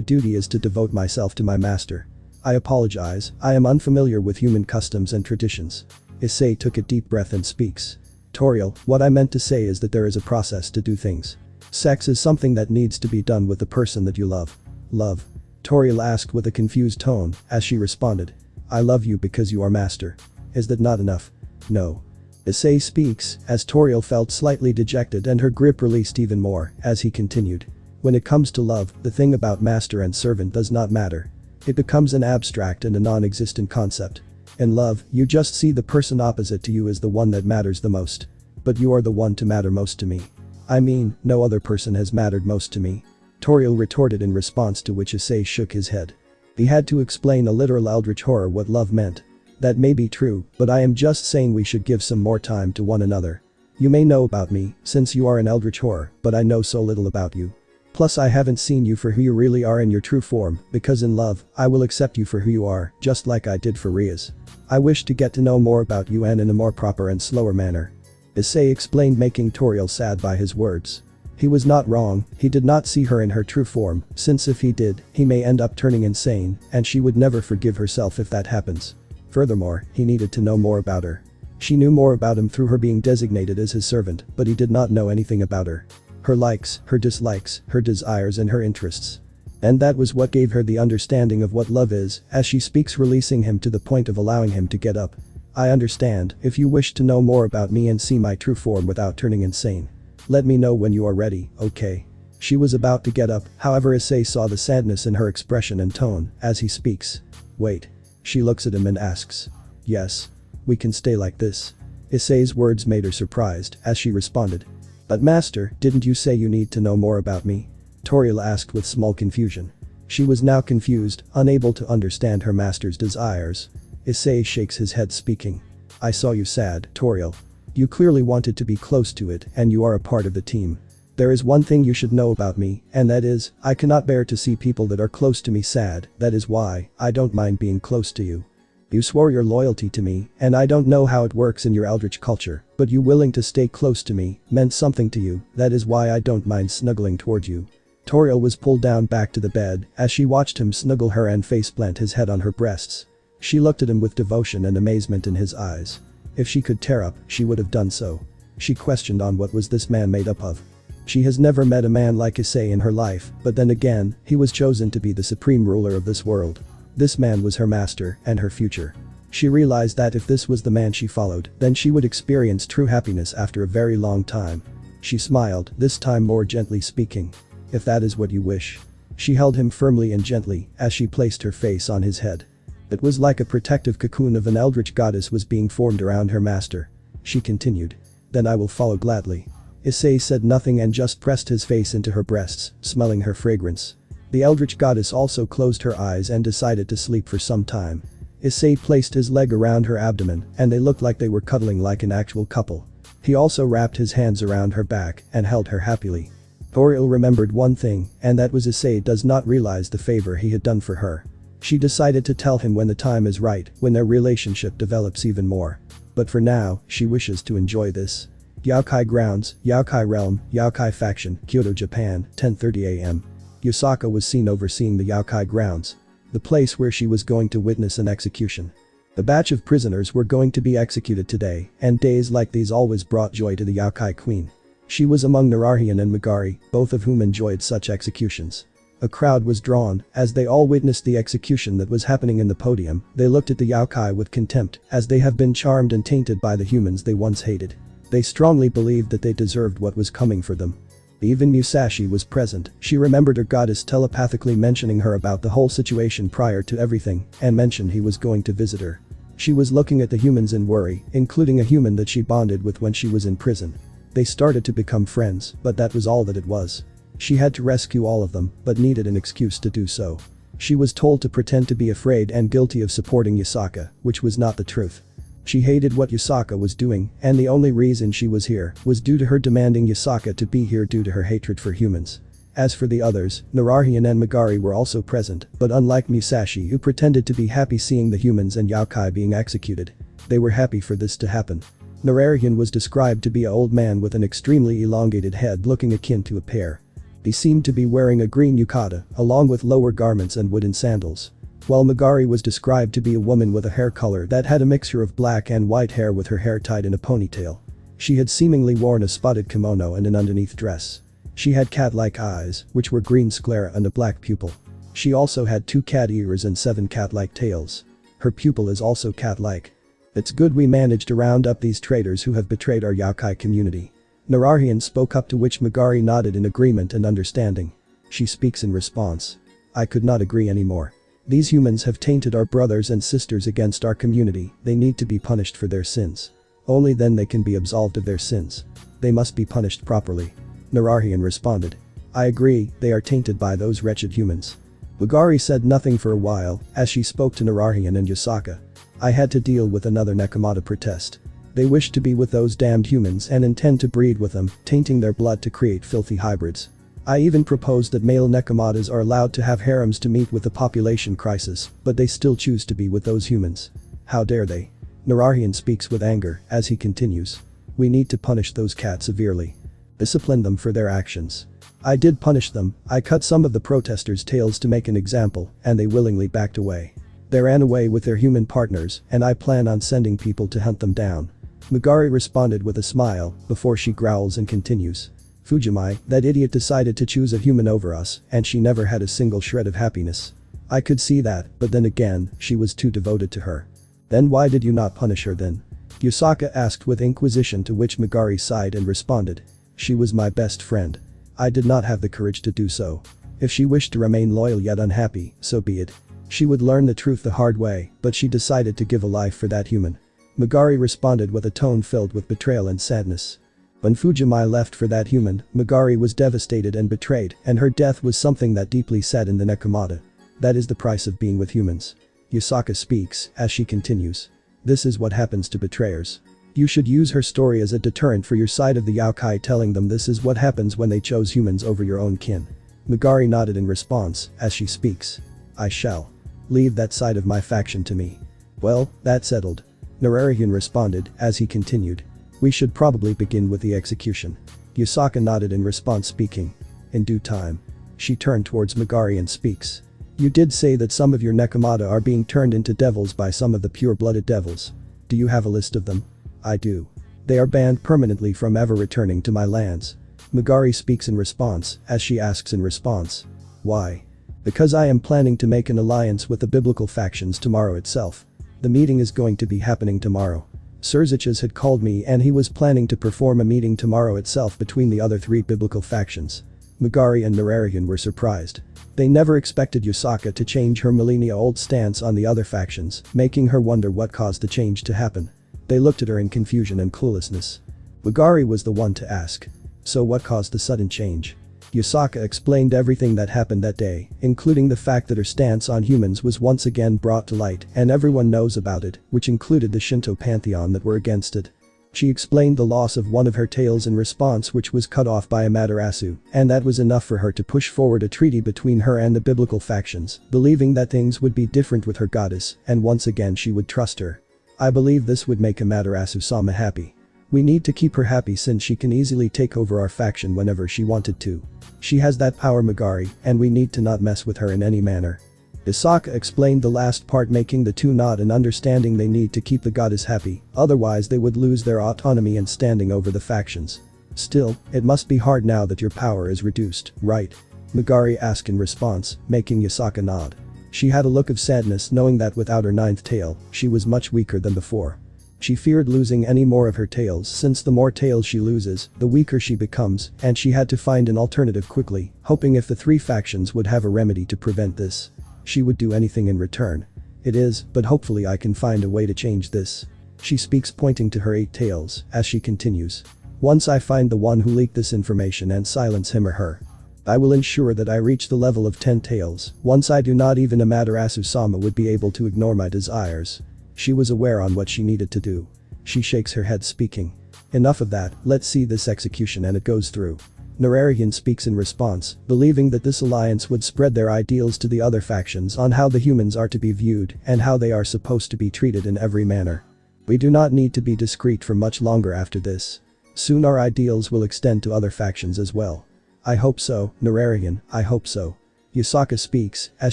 duty is to devote myself to my master. I apologize, I am unfamiliar with human customs and traditions. Issei took a deep breath and speaks. Toriel, what I meant to say is that there is a process to do things. Sex is something that needs to be done with the person that you love. Love? Toriel asked with a confused tone, as she responded. I love you because you are master. Is that not enough? No. Issei speaks, as Toriel felt slightly dejected and her grip released even more, as he continued. When it comes to love, the thing about master and servant does not matter. It becomes an abstract and a non-existent concept. In love, you just see the person opposite to you as the one that matters the most. But you are the one to matter most to me. I mean, no other person has mattered most to me. Toriel retorted, in response to which Issei shook his head. He had to explain a literal eldritch horror what love meant. That may be true, but I am just saying we should give some more time to one another. You may know about me, since you are an eldritch horror, but I know so little about you. Plus I haven't seen you for who you really are in your true form, because in love, I will accept you for who you are, just like I did for Riaz. I wish to get to know more about you and in a more proper and slower manner. Issei explained, making Toriel sad by his words. He was not wrong, he did not see her in her true form, since if he did, he may end up turning insane, and she would never forgive herself if that happens. Furthermore, he needed to know more about her. She knew more about him through her being designated as his servant, but he did not know anything about her. Her likes, her dislikes, her desires and her interests. And that was what gave her the understanding of what love is, as she speaks, releasing him to the point of allowing him to get up. I understand, if you wish to know more about me and see my true form without turning insane. Let me know when you are ready, okay? She was about to get up, however Issei saw the sadness in her expression and tone, as he speaks. Wait. She looks at him and asks. Yes. We can stay like this. Issei's words made her surprised, as she responded. But master, didn't you say you need to know more about me? Toriel asked with small confusion. She was now confused, unable to understand her master's desires. Issei shakes his head, speaking. I saw you sad, Toriel. You clearly wanted to be close to it, and you are a part of the team. There is one thing you should know about me, and that is, I cannot bear to see people that are close to me sad. That is why I don't mind being close to you. You swore your loyalty to me, and I don't know how it works in your eldritch culture, but you willing to stay close to me meant something to you, that is why I don't mind snuggling toward you. Toriel was pulled down back to the bed as she watched him snuggle her and faceplant his head on her breasts. She looked at him with devotion and amazement in his eyes. If she could tear up, she would have done so. She questioned on what was this man made up of. She has never met a man like Issei in her life, but then again, he was chosen to be the supreme ruler of this world. This man was her master and her future. She realized that if this was the man she followed, then she would experience true happiness after a very long time. She smiled, this time more gently speaking. If that is what you wish. She held him firmly and gently as she placed her face on his head. It was like a protective cocoon of an eldritch goddess was being formed around her master. She continued. Then I will follow gladly. Issei said nothing and just pressed his face into her breasts, smelling her fragrance. The eldritch goddess also closed her eyes and decided to sleep for some time. Issei placed his leg around her abdomen and they looked like they were cuddling like an actual couple. He also wrapped his hands around her back and held her happily. Toriel remembered one thing, and that was Issei does not realize the favor he had done for her. She decided to tell him when the time is right, when their relationship develops even more. But for now, she wishes to enjoy this. Yaokai Grounds, Yaokai Realm, Yaokai Faction, Kyoto, Japan, 10:30 a.m. Yusaka was seen overseeing the Yaokai Grounds, the place where she was going to witness an execution. The batch of prisoners were going to be executed today, and days like these always brought joy to the Yaokai Queen. She was among Nararian and Magari, both of whom enjoyed such executions. A crowd was drawn as they all witnessed the execution that was happening in the podium. They looked at the Yaokai with contempt as they have been charmed and tainted by the humans they once hated. They strongly believed that they deserved what was coming for them. Even Musashi was present. She remembered her goddess telepathically mentioning her about the whole situation prior to everything and mentioned he was going to visit her. She was looking at the humans in worry, including a human that she bonded with when she was in prison. They started to become friends, but that was all that it was. She had to rescue all of them, but needed an excuse to do so. She was told to pretend to be afraid and guilty of supporting Yusaka, which was not the truth. She hated what Yusaka was doing, and the only reason she was here was due to her demanding Yusaka to be here due to her hatred for humans. As for the others, Nararian and Magari were also present, but unlike Musashi who pretended to be happy seeing the humans and Yaokai being executed, they were happy for this to happen. Nararian was described to be an old man with an extremely elongated head looking akin to a pear. He seemed to be wearing a green yukata, along with lower garments and wooden sandals. While Magari was described to be a woman with a hair color that had a mixture of black and white hair with her hair tied in a ponytail. She had seemingly worn a spotted kimono and an underneath dress. She had cat-like eyes, which were green sclera and a black pupil. She also had 2 cat ears and 7 cat-like tails. Her pupil is also cat-like. It's good we managed to round up these traitors who have betrayed our Yaokai community. Nararian spoke up, to which Magari nodded in agreement and understanding. She speaks in response. I could not agree anymore. These humans have tainted our brothers and sisters against our community. They need to be punished for their sins. Only then they can be absolved of their sins. They must be punished properly. Nararian responded. I agree, they are tainted by those wretched humans. Magari said nothing for a while as she spoke to Nararian and Yusaka. I had to deal with another Nekomata protest. They wish to be with those damned humans and intend to breed with them, tainting their blood to create filthy hybrids. I even proposed that male Nekomatas are allowed to have harems to meet with the population crisis, but they still choose to be with those humans. How dare they? Nararian speaks with anger as he continues. We need to punish those cats severely. Discipline them for their actions. I did punish them. I cut some of the protesters' tails to make an example, and they willingly backed away. They ran away with their human partners, and I plan on sending people to hunt them down. Magari responded with a smile before she growls and continues. Fujimai, that idiot decided to choose a human over us, and she never had a single shred of happiness. I could see that, but then again, she was too devoted to her. Then why did you not punish her then? Yusaka asked with inquisition, to which Magari sighed and responded. She was my best friend. I did not have the courage to do so. If she wished to remain loyal yet unhappy, so be it. She would learn the truth the hard way, but she decided to give a life for that human. Magari responded with a tone filled with betrayal and sadness. When Fujimai left for that human, Magari was devastated and betrayed, and her death was something that deeply sat in the Nekomata. That is the price of being with humans. Yusaka speaks as she continues. This is what happens to betrayers. You should use her story as a deterrent for your side of the Yaokai, telling them this is what happens when they chose humans over your own kin. Magari nodded in response as she speaks. I shall. Leave that side of my faction to me. Well, that settled. Nararian responded as he continued. We should probably begin with the execution. Yusaka nodded in response, speaking. In due time. She turned towards Megari and speaks. You did say that some of your Nekomata are being turned into devils by some of the pure-blooded devils. Do you have a list of them? I do. They are banned permanently from ever returning to my lands. Megari speaks in response, as she asks in response. Why? Because I am planning to make an alliance with the biblical factions tomorrow itself. The meeting is going to be happening tomorrow. Surziches had called me and he was planning to perform a meeting tomorrow itself between the other 3 biblical factions. Megari and Nararian were surprised. They never expected Yusaka to change her millennia-old stance on the other factions, making her wonder what caused the change to happen. They looked at her in confusion and cluelessness. Megari was the one to ask. So what caused the sudden change? Yusaka explained everything that happened that day, including the fact that her stance on humans was once again brought to light and everyone knows about it, which included the Shinto pantheon that were against it. She explained the loss of one of her tails in response, which was cut off by Amaterasu, and that was enough for her to push forward a treaty between her and the biblical factions, believing that things would be different with her goddess and once again she would trust her. I believe this would make Amaterasu-sama happy. We need to keep her happy since she can easily take over our faction whenever she wanted to. She has that power, Megari, and we need to not mess with her in any manner. Yusaka explained the last part, making the two nod and understanding they need to keep the goddess happy, otherwise they would lose their autonomy and standing over the factions. Still, it must be hard now that your power is reduced, right? Megari asked in response, making Yusaka nod. She had a look of sadness knowing that without her 9th tail, she was much weaker than before. She feared losing any more of her tails since the more tails she loses, the weaker she becomes, and she had to find an alternative quickly, hoping if the 3 factions would have a remedy to prevent this. She would do anything in return. It is, but hopefully I can find a way to change this. She speaks pointing to her 8 tails, as she continues. Once I find the one who leaked this information and silence him or her, I will ensure that I reach the level of 10 tails. Once I do, not even Amaterasu-sama would be able to ignore my desires. She was aware on what she needed to do. She shakes her head, speaking. Enough of that, let's see this execution and it goes through. Nararian speaks in response, believing that this alliance would spread their ideals to the other factions on how the humans are to be viewed and how they are supposed to be treated in every manner. We do not need to be discreet for much longer after this. Soon our ideals will extend to other factions as well. I hope so, Nararian, I hope so. Yusaka speaks as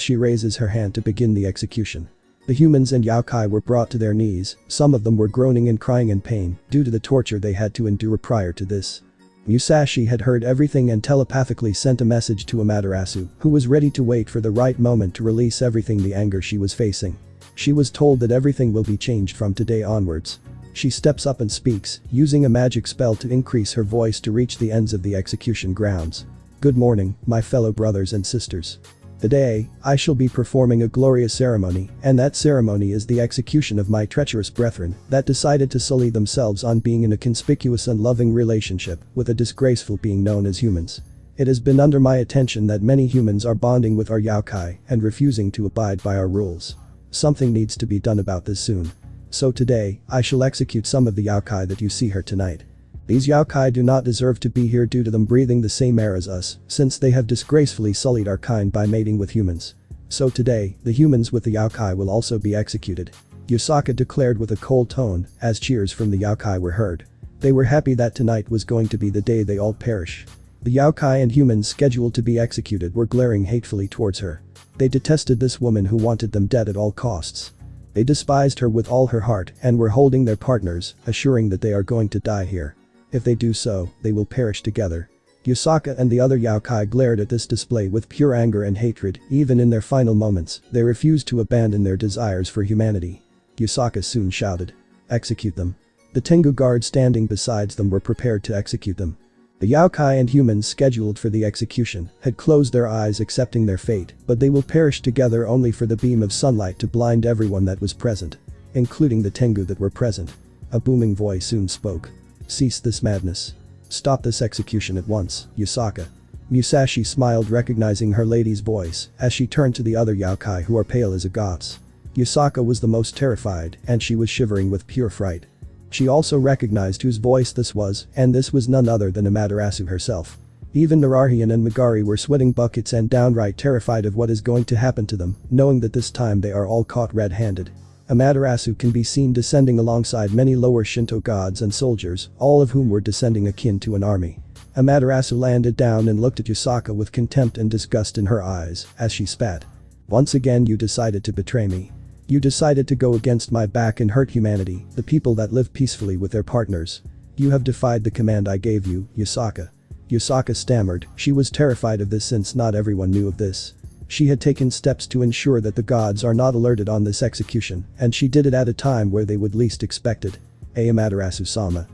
she raises her hand to begin the execution. The humans and Yaokai were brought to their knees, some of them were groaning and crying in pain due to the torture they had to endure prior to this. Musashi had heard everything and telepathically sent a message to Amaterasu, who was ready to wait for the right moment to release everything, the anger she was facing. She was told that everything will be changed from today onwards. She steps up and speaks, using a magic spell to increase her voice to reach the ends of the execution grounds. Good morning, my fellow brothers and sisters. Today, I shall be performing a glorious ceremony, and that ceremony is the execution of my treacherous brethren that decided to sully themselves on being in a conspicuous and loving relationship with a disgraceful being known as humans. It has been under my attention that many humans are bonding with our Yaokai and refusing to abide by our rules. Something needs to be done about this soon. So today, I shall execute some of the Yaokai that you see here tonight. These Yaokai do not deserve to be here due to them breathing the same air as us, since they have disgracefully sullied our kind by mating with humans. So today, the humans with the Yaokai will also be executed. Yusaka declared with a cold tone, as cheers from the Yaokai were heard. They were happy that tonight was going to be the day they all perish. The Yaokai and humans scheduled to be executed were glaring hatefully towards her. They detested this woman who wanted them dead at all costs. They despised her with all her heart and were holding their partners, assuring that they are going to die here. If they do so, they will perish together. Yusaka and the other Yaokai glared at this display with pure anger and hatred. Even in their final moments, they refused to abandon their desires for humanity. Yusaka soon shouted, "Execute them." The Tengu guards standing beside them were prepared to execute them. The Yaokai and humans scheduled for the execution had closed their eyes accepting their fate, but they will perish together only for the beam of sunlight to blind everyone that was present, including the Tengu that were present. A booming voice soon spoke. "Cease this madness. Stop this execution at once, Yusaka." Musashi smiled, recognizing her lady's voice as she turned to the other Yaokai who are pale as a goddess. Yusaka was the most terrified and she was shivering with pure fright. She also recognized whose voice this was, and this was none other than Amaterasu herself. Even Nararian and Megari were sweating buckets and downright terrified of what is going to happen to them, knowing that this time they are all caught red-handed. Amaterasu can be seen descending alongside many lower Shinto gods and soldiers, all of whom were descending akin to an army. Amaterasu landed down and looked at Yusaka with contempt and disgust in her eyes as she spat. Once again you decided to betray me. You decided to go against my back and hurt humanity, the people that live peacefully with their partners. You have defied the command I gave you, Yusaka. Yusaka stammered, she was terrified of this since not everyone knew of this. She had taken steps to ensure that the gods are not alerted on this execution, and she did it at a time where they would least expect it. Amaterasu-sama,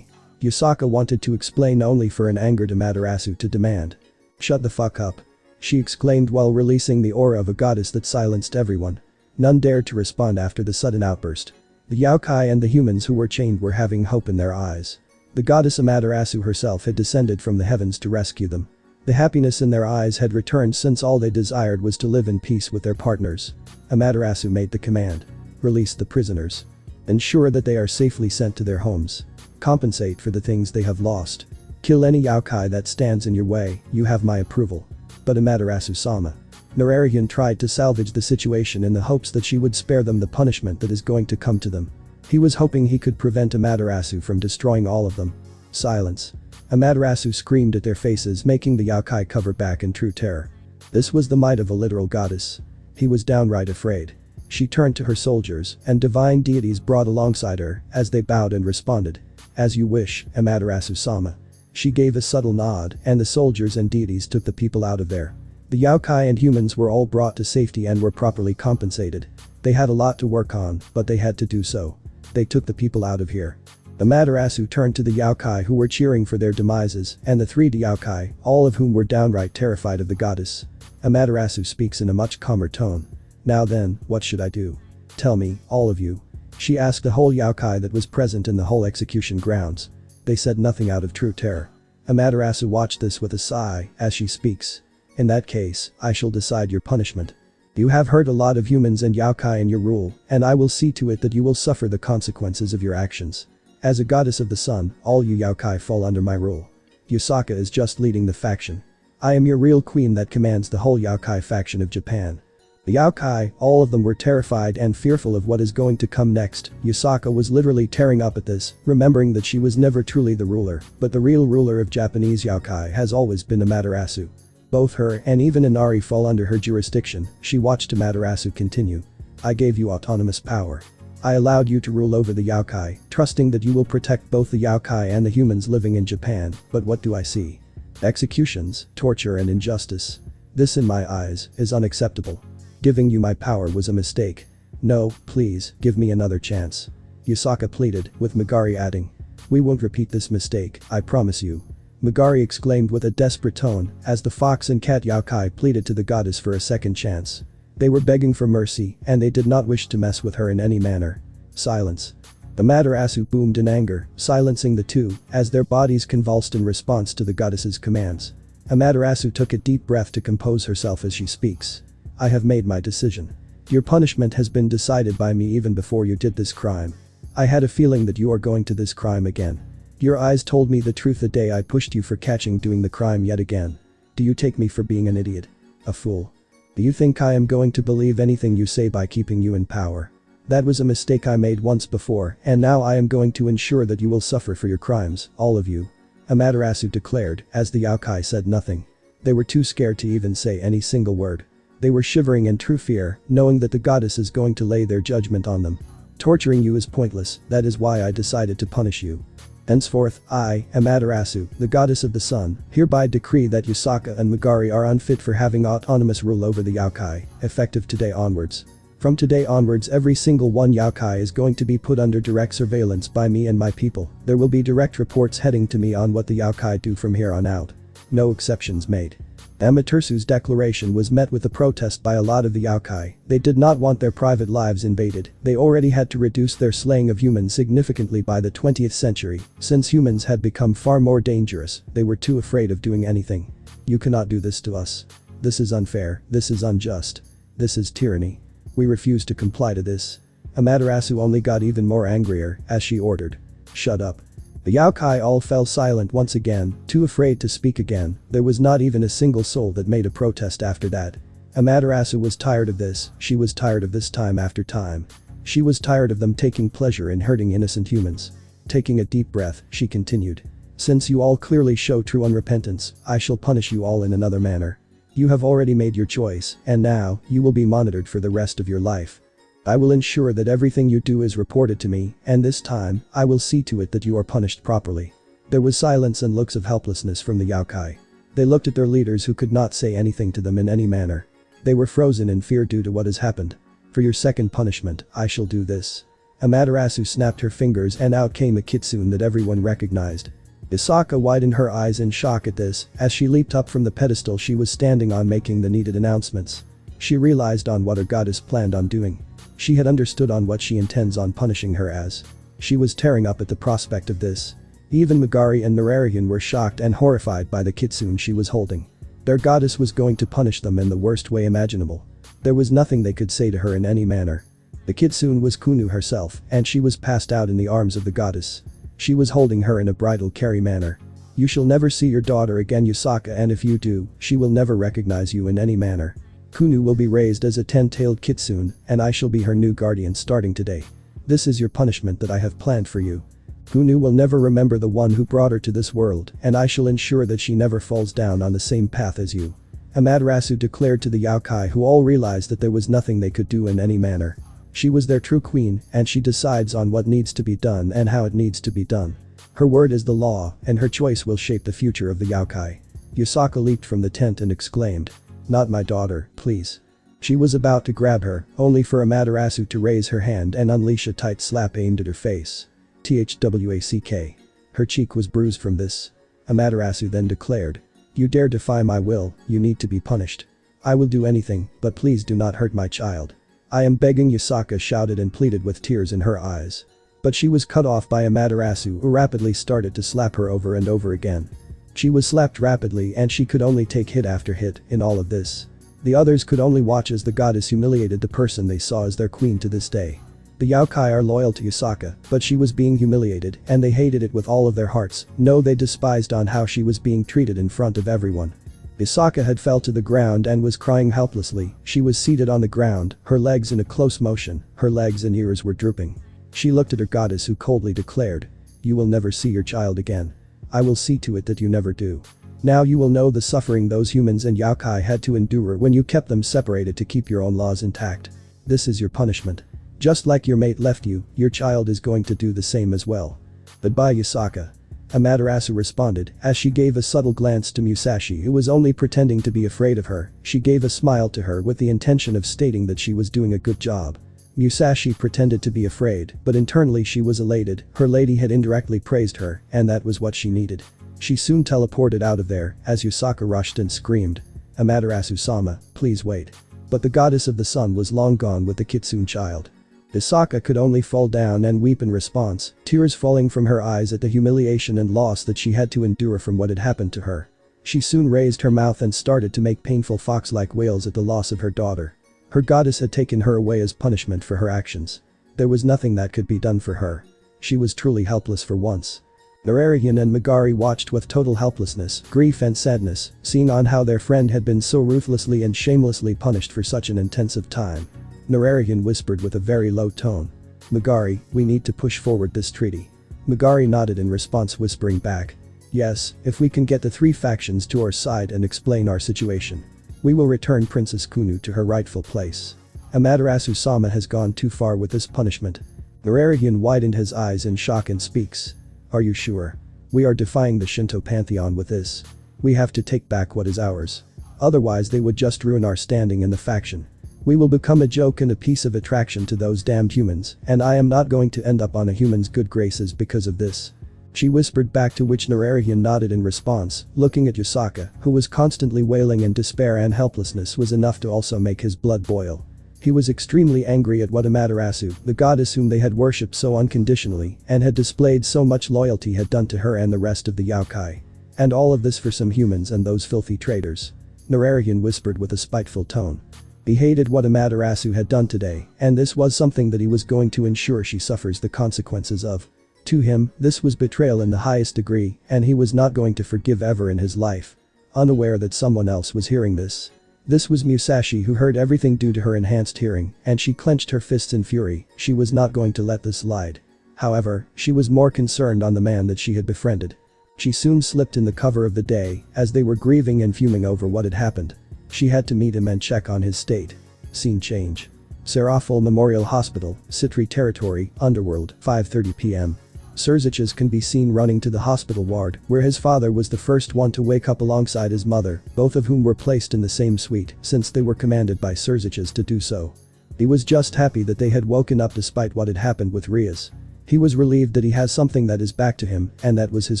Yusaka wanted to explain only for an angered Amaterasu to demand. Shut the fuck up. She exclaimed while releasing the aura of a goddess that silenced everyone. None dared to respond after the sudden outburst. The yokai and the humans who were chained were having hope in their eyes. The goddess Amaterasu herself had descended from the heavens to rescue them. The happiness in their eyes had returned since all they desired was to live in peace with their partners. Amaterasu made the command. Release the prisoners. Ensure that they are safely sent to their homes. Compensate for the things they have lost. Kill any yokai that stands in your way, you have my approval. But Amaterasu-sama. Nararayan tried to salvage the situation in the hopes that she would spare them the punishment that is going to come to them. He was hoping he could prevent Amaterasu from destroying all of them. Silence. Amaterasu screamed at their faces, making the yokai cover back in true terror. This was the might of a literal goddess. He was downright afraid. She turned to her soldiers, and divine deities brought alongside her as they bowed and responded. As you wish, Amaterasu-sama. She gave a subtle nod, and the soldiers and deities took the people out of there. The yokai and humans were all brought to safety and were properly compensated. They had a lot to work on, but they had to do so. They took the people out of here. Amaterasu turned to the yokai who were cheering for their demises, and the 3 yokai, all of whom were downright terrified of the goddess. Amaterasu speaks in a much calmer tone. Now then, what should I do? Tell me, all of you. She asked the whole yokai that was present in the whole execution grounds. They said nothing out of true terror. Amaterasu watched this with a sigh as she speaks. In that case, I shall decide your punishment. You have hurt a lot of humans and yokai in your rule, and I will see to it that you will suffer the consequences of your actions. As a goddess of the sun, all you yokai fall under my rule. Yusaka is just leading the faction. I am your real queen that commands the whole yokai faction of Japan. The yokai, all of them were terrified and fearful of what is going to come next. Yusaka was literally tearing up at this, remembering that she was never truly the ruler, but the real ruler of Japanese yokai has always been Amaterasu. Both her and even Inari fall under her jurisdiction. She watched Amaterasu continue. I gave you autonomous power. I allowed you to rule over the yokai, trusting that you will protect both the yokai and the humans living in Japan, but what do I see? Executions, torture and injustice. This in my eyes is unacceptable. Giving you my power was a mistake. No, please, give me another chance. Yusaka pleaded, with Megari adding. We won't repeat this mistake, I promise you. Megari exclaimed with a desperate tone as the fox and cat yokai pleaded to the goddess for a second chance. They were begging for mercy, and they did not wish to mess with her in any manner. Silence. Amaterasu boomed in anger, silencing the two, as their bodies convulsed in response to the goddess's commands. Amaterasu took a deep breath to compose herself as she speaks. I have made my decision. Your punishment has been decided by me even before you did this crime. I had a feeling that you are going to this crime again. Your eyes told me the truth the day I pushed you for catching doing the crime yet again. Do you take me for being an idiot? A fool? Do you think I am going to believe anything you say by keeping you in power? That was a mistake I made once before, and now I am going to ensure that you will suffer for your crimes, all of you. Amaterasu declared, as the yokai said nothing. They were too scared to even say any single word. They were shivering in true fear, knowing that the goddess is going to lay their judgment on them. Torturing you is pointless, that is why I decided to punish you. Henceforth, I, Amaterasu, the goddess of the sun, hereby decree that Yusaka and Megari are unfit for having autonomous rule over the yokai, effective today onwards. From today onwards every single one yokai is going to be put under direct surveillance by me and my people. There will be direct reports heading to me on what the yokai do from here on out. No exceptions made. Amaterasu's declaration was met with a protest by a lot of the yokai. They did not want their private lives invaded. They already had to reduce their slaying of humans significantly by the 20th century. Since humans had become far more dangerous, they were too afraid of doing anything. You cannot do this to us. This is unfair, this is unjust. This is tyranny. We refuse to comply to this. Amaterasu only got even more angrier as she ordered. Shut up. The yokai all fell silent once again, too afraid to speak again. There was not even a single soul that made a protest after that. Amaterasu was tired of this, she was tired of this time after time. She was tired of them taking pleasure in hurting innocent humans. Taking a deep breath, she continued. Since you all clearly show true unrepentance, I shall punish you all in another manner. You have already made your choice, and now, you will be monitored for the rest of your life. I will ensure that everything you do is reported to me, and this time, I will see to it that you are punished properly. There was silence and looks of helplessness from the yokai. They looked at their leaders who could not say anything to them in any manner. They were frozen in fear due to what has happened. For your second punishment, I shall do this. Amaterasu snapped her fingers and out came a kitsune that everyone recognized. Isaka widened her eyes in shock at this, as she leaped up from the pedestal she was standing on making the needed announcements. She realized on what her goddess planned on doing. She had understood on what she intends on punishing her as. She was tearing up at the prospect of this. Even Megari and Nararian were shocked and horrified by the kitsune she was holding. Their goddess was going to punish them in the worst way imaginable. There was nothing they could say to her in any manner. The kitsune was Kunu herself, and she was passed out in the arms of the goddess. She was holding her in a bridal carry manner. You shall never see your daughter again, Yusaka, and if you do, she will never recognize you in any manner. Kunu will be raised as a 10-tailed kitsune, and I shall be her new guardian starting today. This is your punishment that I have planned for you. Kunu will never remember the one who brought her to this world, and I shall ensure that she never falls down on the same path as you. Amaterasu declared to the yokai, who all realized that there was nothing they could do in any manner. She was their true queen, and she decides on what needs to be done and how it needs to be done. Her word is the law, and her choice will shape the future of the yokai. Yusaka leaped from the tent and exclaimed, "Not my daughter, please." She was about to grab her, only for Amaterasu to raise her hand and unleash a tight slap aimed at her face. THWACK. Her cheek was bruised from this. Amaterasu then declared, "You dare defy my will, you need to be punished. I will do anything, but please do not hurt my child. I am begging," Yusaka shouted and pleaded with tears in her eyes. But she was cut off by Amaterasu, who rapidly started to slap her over and over again. She was slapped rapidly and she could only take hit after hit in all of this. The others could only watch as the goddess humiliated the person they saw as their queen to this day. The yokai are loyal to Yusaka, but she was being humiliated and they hated it with all of their hearts. No, they despised on how she was being treated in front of everyone. Yusaka had fell to the ground and was crying helplessly. She was seated on the ground, her legs in a close motion, her legs and ears were drooping. She looked at her goddess, who coldly declared, "You will never see your child again. I will see to it that you never do. Now you will know the suffering those humans and yokai had to endure when you kept them separated to keep your own laws intact. This is your punishment. Just like your mate left you, your child is going to do the same as well. Goodbye, Yusaka." Amaterasu responded, as she gave a subtle glance to Musashi, who was only pretending to be afraid of her. She gave a smile to her with the intention of stating that she was doing a good job. Musashi pretended to be afraid, but internally she was elated. Her lady had indirectly praised her, and that was what she needed. She soon teleported out of there, as Yusaka rushed and screamed, "Amaterasu-sama, please wait." But the goddess of the sun was long gone with the kitsune child. Yusaka could only fall down and weep in response, tears falling from her eyes at the humiliation and loss that she had to endure from what had happened to her. She soon raised her mouth and started to make painful fox-like wails at the loss of her daughter. Her goddess had taken her away as punishment for her actions. There was nothing that could be done for her. She was truly helpless for once. Nararian and Megari watched with total helplessness, grief and sadness, seeing on how their friend had been so ruthlessly and shamelessly punished for such an intensive time. Nararian whispered with a very low tone, "Megari, we need to push forward this treaty." Megari nodded in response, whispering back, "Yes, if we can get the three factions to our side and explain our situation. We will return Princess Kunu to her rightful place. Amaterasu-sama has gone too far with this punishment." Nararian widened his eyes in shock and speaks, "Are you sure? We are defying the Shinto pantheon with this. We have to take back what is ours. Otherwise they would just ruin our standing in the faction. We will become a joke and a piece of attraction to those damned humans, and I am not going to end up on a human's good graces because of this." She whispered back, to which Nararian nodded in response, looking at Yusaka, who was constantly wailing, in despair and helplessness was enough to also make his blood boil. He was extremely angry at what Amaterasu, the goddess whom they had worshipped so unconditionally and had displayed so much loyalty, had done to her and the rest of the yokai. And all of this for some humans and those filthy traitors. Nararian whispered with a spiteful tone. He hated what Amaterasu had done today, and this was something that he was going to ensure she suffers the consequences of. To him, this was betrayal in the highest degree, and he was not going to forgive ever in his life. Unaware that someone else was hearing this, This was Musashi, who heard everything due to her enhanced hearing, and she clenched her fists in fury. She was not going to let this slide. However, she was more concerned on the man that she had befriended. She soon slipped in the cover of the day, as they were grieving and fuming over what had happened. She had to meet him and check on his state. Scene change. Serafal Memorial Hospital, Citri Territory, Underworld, 5:30 p.m. Surziches can be seen running to the hospital ward, where his father was the first one to wake up alongside his mother, both of whom were placed in the same suite, since they were commanded by Surziches to do so. He was just happy that they had woken up despite what had happened with Riaz. He was relieved that he has something that is back to him, and that was his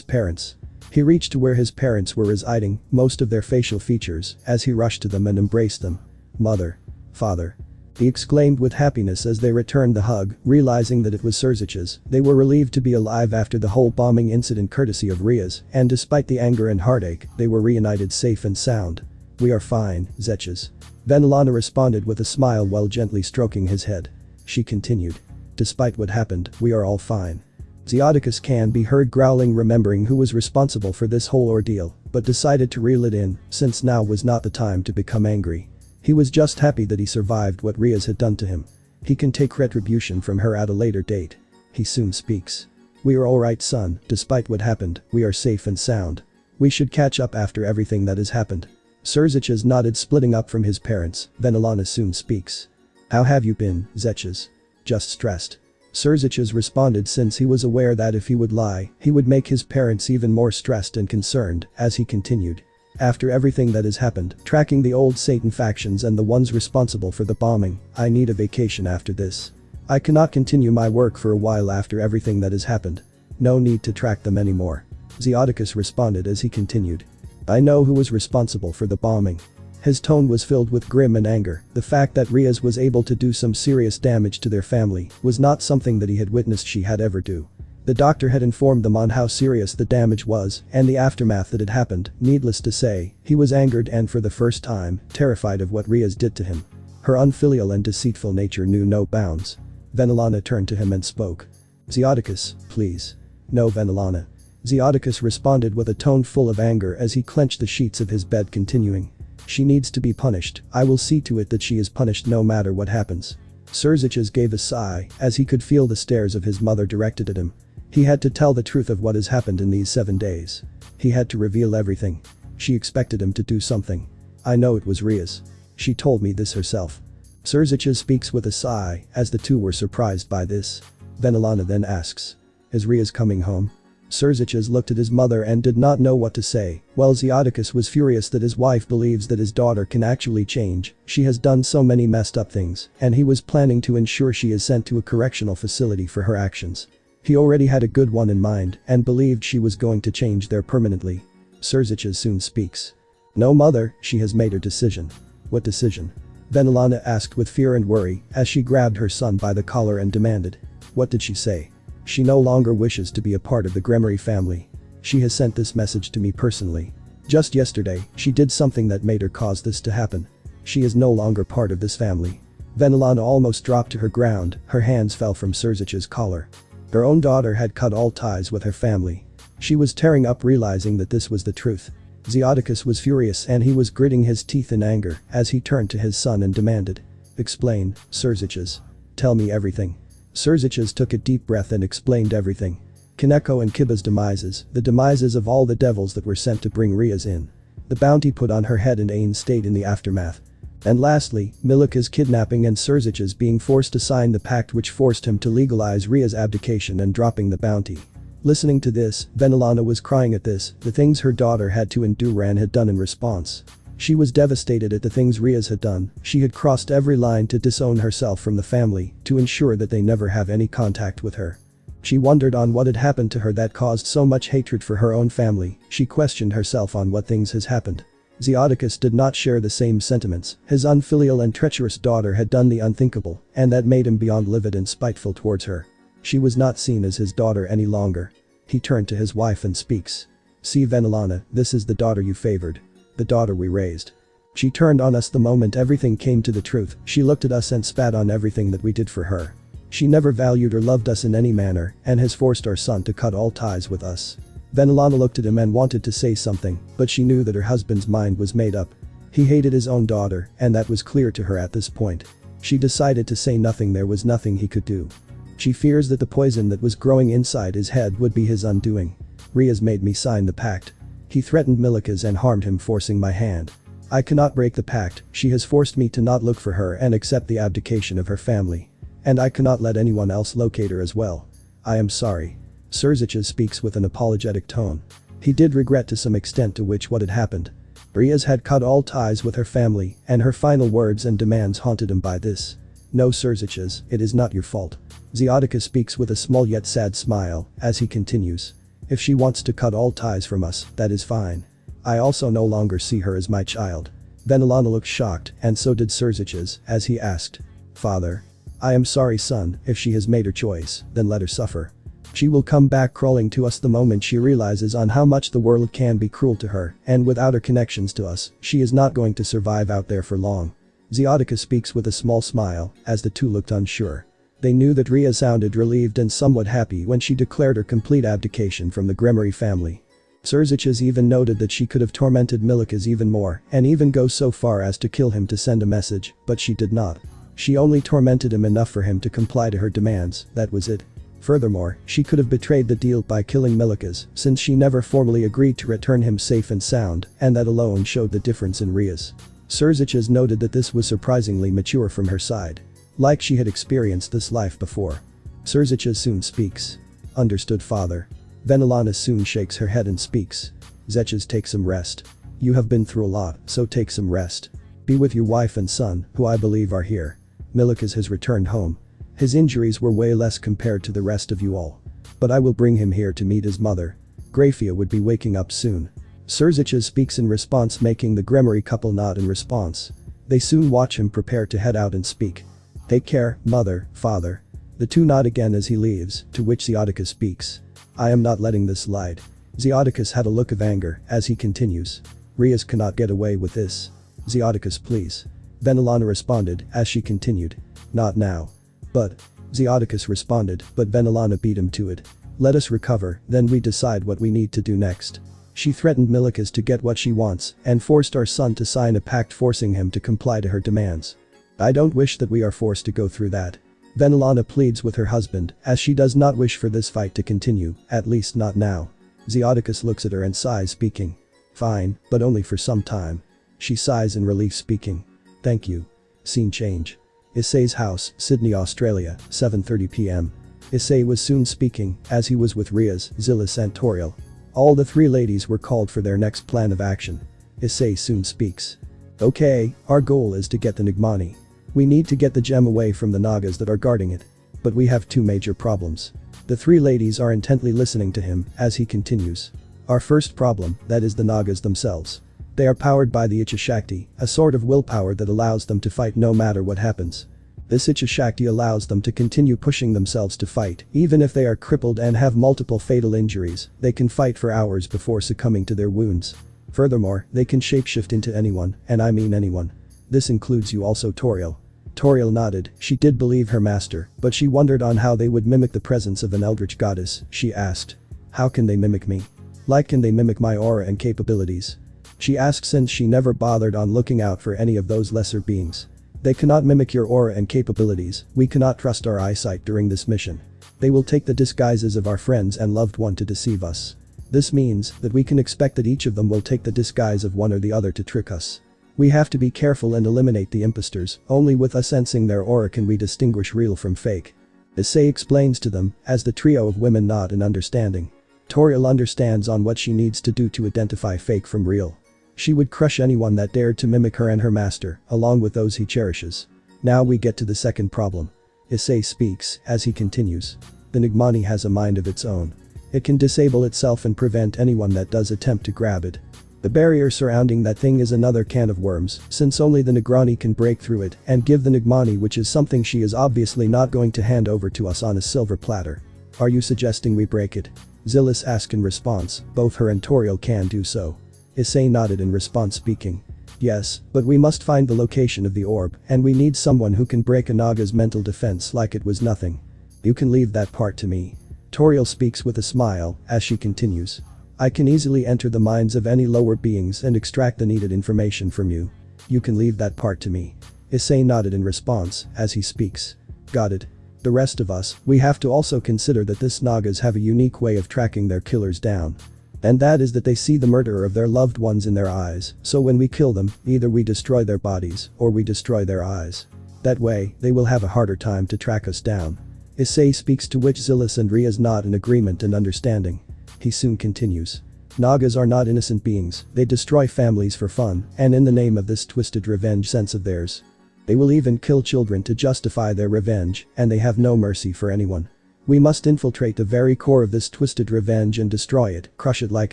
parents. He reached to where his parents were residing, most of their facial features, as he rushed to them and embraced them. Mother. Father. He exclaimed with happiness as they returned the hug, realizing that it was Surziches. They were relieved to be alive after the whole bombing incident courtesy of Riaz, and despite the anger and heartache, they were reunited safe and sound. We are fine, Zeches. Venelana responded with a smile while gently stroking his head. She continued. Despite what happened, we are all fine. Zeodicus can be heard growling, remembering who was responsible for this whole ordeal, but decided to reel it in, since now was not the time to become angry. He was just happy that he survived what Riaz had done to him. He can take retribution from her at a later date. He soon speaks. We are alright, son, despite what happened, we are safe and sound. We should catch up after everything that has happened. Surziches nodded, splitting up from his parents. Venelana soon speaks. How have you been, Zeches? Just stressed. Surziches responded, since he was aware that if he would lie, he would make his parents even more stressed and concerned, as he continued. After everything that has happened, tracking the old Satan factions and the ones responsible for the bombing, I need a vacation after this. I cannot continue my work for a while after everything that has happened. No need to track them anymore. Zeodicus responded as he continued. I know who was responsible for the bombing. His tone was filled with grim and anger. The fact that Riaz was able to do some serious damage to their family was not something that he had witnessed she had ever do. The doctor had informed them on how serious the damage was and the aftermath that had happened. Needless to say, he was angered and for the first time, terrified of what Riaz did to him. Her unfilial and deceitful nature knew no bounds. Venelana turned to him and spoke. Zeodicus, please. No, Venelana. Zeodicus responded with a tone full of anger as he clenched the sheets of his bed, continuing. She needs to be punished. I will see to it that she is punished no matter what happens. Surziches gave a sigh as he could feel the stares of his mother directed at him. He had to tell the truth of what has happened in these 7 days. He had to reveal everything. She expected him to do something. I know it was Riaz. She told me this herself. Surziches speaks with a sigh as the two were surprised by this. Venelana then asks. Is Riaz coming home? Surziches looked at his mother and did not know what to say, while Zeodicus was furious that his wife believes that his daughter can actually change. She has done so many messed up things, and he was planning to ensure she is sent to a correctional facility for her actions. He already had a good one in mind and believed she was going to change there permanently. Surziches soon speaks. No, mother, she has made her decision. What decision? Venelana asked with fear and worry as she grabbed her son by the collar and demanded. What did she say? She no longer wishes to be a part of the Gremory family. She has sent this message to me personally. Just yesterday, she did something that made her cause this to happen. She is no longer part of this family. Venelana almost dropped to her ground, her hands fell from Surzich's collar. Her own daughter had cut all ties with her family. She was tearing up, realizing that this was the truth. Zeodicus was furious and he was gritting his teeth in anger as he turned to his son and demanded. Explain, Surziches. Tell me everything. Surziches took a deep breath and explained everything. Kaneko and Kiba's demises, the demises of all the devils that were sent to bring Riaz in. The bounty put on her head and Ain stayed in the aftermath. And lastly, Milika's kidnapping and Surziches being forced to sign the pact which forced him to legalize Riaz's abdication and dropping the bounty. Listening to this, Venelana was crying at this, the things her daughter had to endure and had done in response. She was devastated at the things Riaz had done. She had crossed every line to disown herself from the family to ensure that they never have any contact with her. She wondered on what had happened to her that caused so much hatred for her own family. She questioned herself on what things has happened. Zeodicus did not share the same sentiments. His unfilial and treacherous daughter had done the unthinkable, and that made him beyond livid and spiteful towards her. She was not seen as his daughter any longer. He turned to his wife and speaks. See, Venelana, this is the daughter you favored. The daughter we raised. She turned on us the moment everything came to the truth. She looked at us and spat on everything that we did for her. She never valued or loved us in any manner and has forced our son to cut all ties with us. Venelana looked at him and wanted to say something, but she knew that her husband's mind was made up. He hated his own daughter, and that was clear to her at this point. She decided to say nothing. There was nothing he could do. She fears that the poison that was growing inside his head would be his undoing. Riaz made me sign the pact. He threatened Milikas and harmed him, forcing my hand. I cannot break the pact. She has forced me to not look for her and accept the abdication of her family. And I cannot let anyone else locate her as well. I am sorry. Surziches speaks with an apologetic tone. He did regret to some extent to which what had happened. Riaz had cut all ties with her family, and her final words and demands haunted him by this. No, Surziches, it is not your fault. Ziotica speaks with a small yet sad smile, as he continues. If she wants to cut all ties from us, that is fine. I also no longer see her as my child. Venelana looked shocked, and so did Surziches, as he asked. Father. I am sorry, son. If she has made her choice, then let her suffer. She will come back crawling to us the moment she realizes on how much the world can be cruel to her, and without her connections to us, she is not going to survive out there for long. Ziotica speaks with a small smile, as the two looked unsure. They knew that Riaz sounded relieved and somewhat happy when she declared her complete abdication from the Gremory family. Surziches even noted that she could have tormented Milikas even more, and even go so far as to kill him to send a message, but she did not. She only tormented him enough for him to comply to her demands, that was it. Furthermore, she could have betrayed the deal by killing Milikas, since she never formally agreed to return him safe and sound, and that alone showed the difference in Riaz. Surziches noted that this was surprisingly mature from her side. Like she had experienced this life before. Surziches soon speaks. Understood, father. Venelana soon shakes her head and speaks. Zeches, take some rest. You have been through a lot, so take some rest. Be with your wife and son, who I believe are here. Milikas has returned home. His injuries were way less compared to the rest of you all. But I will bring him here to meet his mother. Grafia would be waking up soon. Surziches speaks in response, making the Gremory couple nod in response. They soon watch him prepare to head out and speak. Take care, mother, father. The two nod again as he leaves, to which Ziotica speaks. I am not letting this slide. Zioticus had a look of anger, as he continues. Riaz cannot get away with this. Zioticus, please. Venelana responded, as she continued. Not now. But. Zioticus responded, but Venelana beat him to it. Let us recover, then we decide what we need to do next. She threatened Milikas to get what she wants, and forced our son to sign a pact forcing him to comply to her demands. I don't wish that we are forced to go through that. Venelana pleads with her husband, as she does not wish for this fight to continue, at least not now. Zioticus looks at her and sighs, speaking. Fine, but only for some time. She sighs in relief, speaking. Thank you. Scene change. Issei's house, Sydney, Australia, 7:30 p.m. Issei was soon speaking, as he was with Riaz, Zilis and Toriel. All the three ladies were called for their next plan of action. Issei soon speaks. Okay, our goal is to get the Nigmani. We need to get the gem away from the Nagas that are guarding it. But we have two major problems. The three ladies are intently listening to him, as he continues. Our first problem, that is the Nagas themselves. They are powered by the Icha Shakti, a sort of willpower that allows them to fight no matter what happens. This Icha Shakti allows them to continue pushing themselves to fight, even if they are crippled and have multiple fatal injuries, they can fight for hours before succumbing to their wounds. Furthermore, they can shapeshift into anyone, and I mean anyone. This includes you also, Toriel. Toriel nodded, she did believe her master, but she wondered on how they would mimic the presence of an eldritch goddess, she asked. How can they mimic me? Like, can they mimic my aura and capabilities? She asked, since she never bothered on looking out for any of those lesser beings. They cannot mimic your aura and capabilities, we cannot trust our eyesight during this mission. They will take the disguises of our friends and loved one to deceive us. This means that we can expect that each of them will take the disguise of one or the other to trick us. We have to be careful and eliminate the imposters, only with us sensing their aura can we distinguish real from fake. Issei explains to them, as the trio of women nod in understanding. Toriel understands on what she needs to do to identify fake from real. She would crush anyone that dared to mimic her and her master, along with those he cherishes. Now we get to the second problem. Issei speaks, as he continues. The Nigmani has a mind of its own. It can disable itself and prevent anyone that does attempt to grab it. The barrier surrounding that thing is another can of worms, since only the Negrani can break through it and give the Nigmani, which is something she is obviously not going to hand over to us on a silver platter. Are you suggesting we break it? Zilis asked in response, both her and Toriel can do so. Issei nodded in response, speaking. Yes, but we must find the location of the orb, and we need someone who can break a Naga's mental defense like it was nothing. You can leave that part to me. Toriel speaks with a smile, as she continues. I can easily enter the minds of any lower beings and extract the needed information from you. You can leave that part to me. Issei nodded in response as he speaks. Got it. The rest of us, we have to also consider that these Nagas have a unique way of tracking their killers down. And that is that they see the murderer of their loved ones in their eyes, so when we kill them, either we destroy their bodies or we destroy their eyes. That way, they will have a harder time to track us down. Issei speaks, to which Zilis and Riaz nod in agreement and understanding. He soon continues. Nagas are not innocent beings, they destroy families for fun, and in the name of this twisted revenge sense of theirs. They will even kill children to justify their revenge, and they have no mercy for anyone. We must infiltrate the very core of this twisted revenge and destroy it, crush it like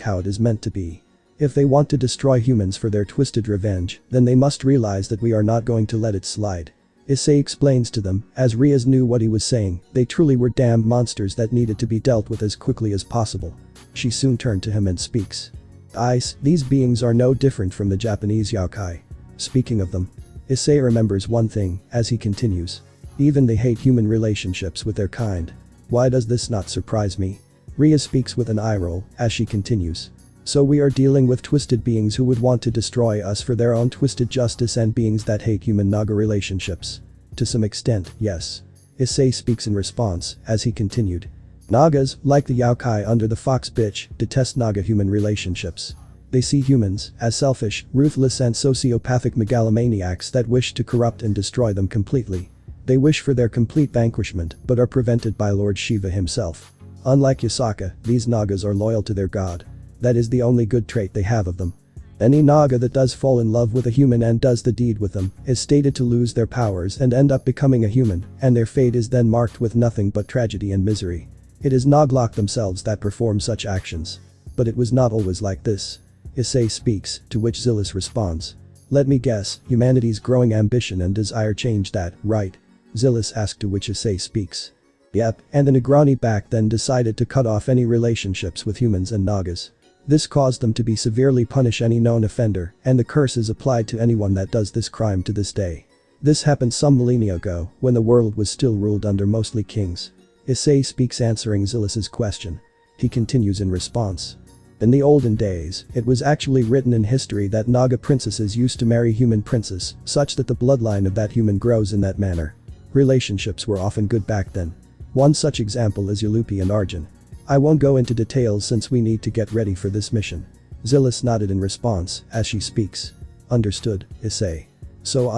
how it is meant to be. If they want to destroy humans for their twisted revenge, then they must realize that we are not going to let it slide. Issei explains to them, as Riaz knew what he was saying, they truly were damned monsters that needed to be dealt with as quickly as possible. She soon turned to him and speaks. These beings are no different from the Japanese yokai. Speaking of them, Issei remembers one thing, as he continues. Even they hate human relationships with their kind. Why does this not surprise me? Riaz speaks with an eye roll, as she continues. So we are dealing with twisted beings who would want to destroy us for their own twisted justice, and beings that hate human Naga relationships. To some extent, yes. Issei speaks in response, as he continued. Nagas, like the yokai under the fox bitch, detest Naga-human relationships. They see humans as selfish, ruthless and sociopathic megalomaniacs that wish to corrupt and destroy them completely. They wish for their complete vanquishment but are prevented by Lord Shiva himself. Unlike Yasaka, these Nagas are loyal to their god. That is the only good trait they have of them. Any Naga that does fall in love with a human and does the deed with them is stated to lose their powers and end up becoming a human, and their fate is then marked with nothing but tragedy and misery. It is Naglok themselves that perform such actions. But it was not always like this. Issei speaks, to which Zilis responds. Let me guess, humanity's growing ambition and desire changed that, right? Zilis asked, to which Issei speaks. Yep, and the Negrani back then decided to cut off any relationships with humans and Nagas. This caused them to be severely punish any known offender, and the curse is applied to anyone that does this crime to this day. This happened some millennia ago, when the world was still ruled under mostly kings. Issei speaks, answering Zilis's question. He continues in response. In the olden days, it was actually written in history that Naga princesses used to marry human princes, such that the bloodline of that human grows in that manner. Relationships were often good back then. One such example is Yalupi and Arjun. I won't go into details since we need to get ready for this mission. Zilis nodded in response, as she speaks. Understood, Issei. So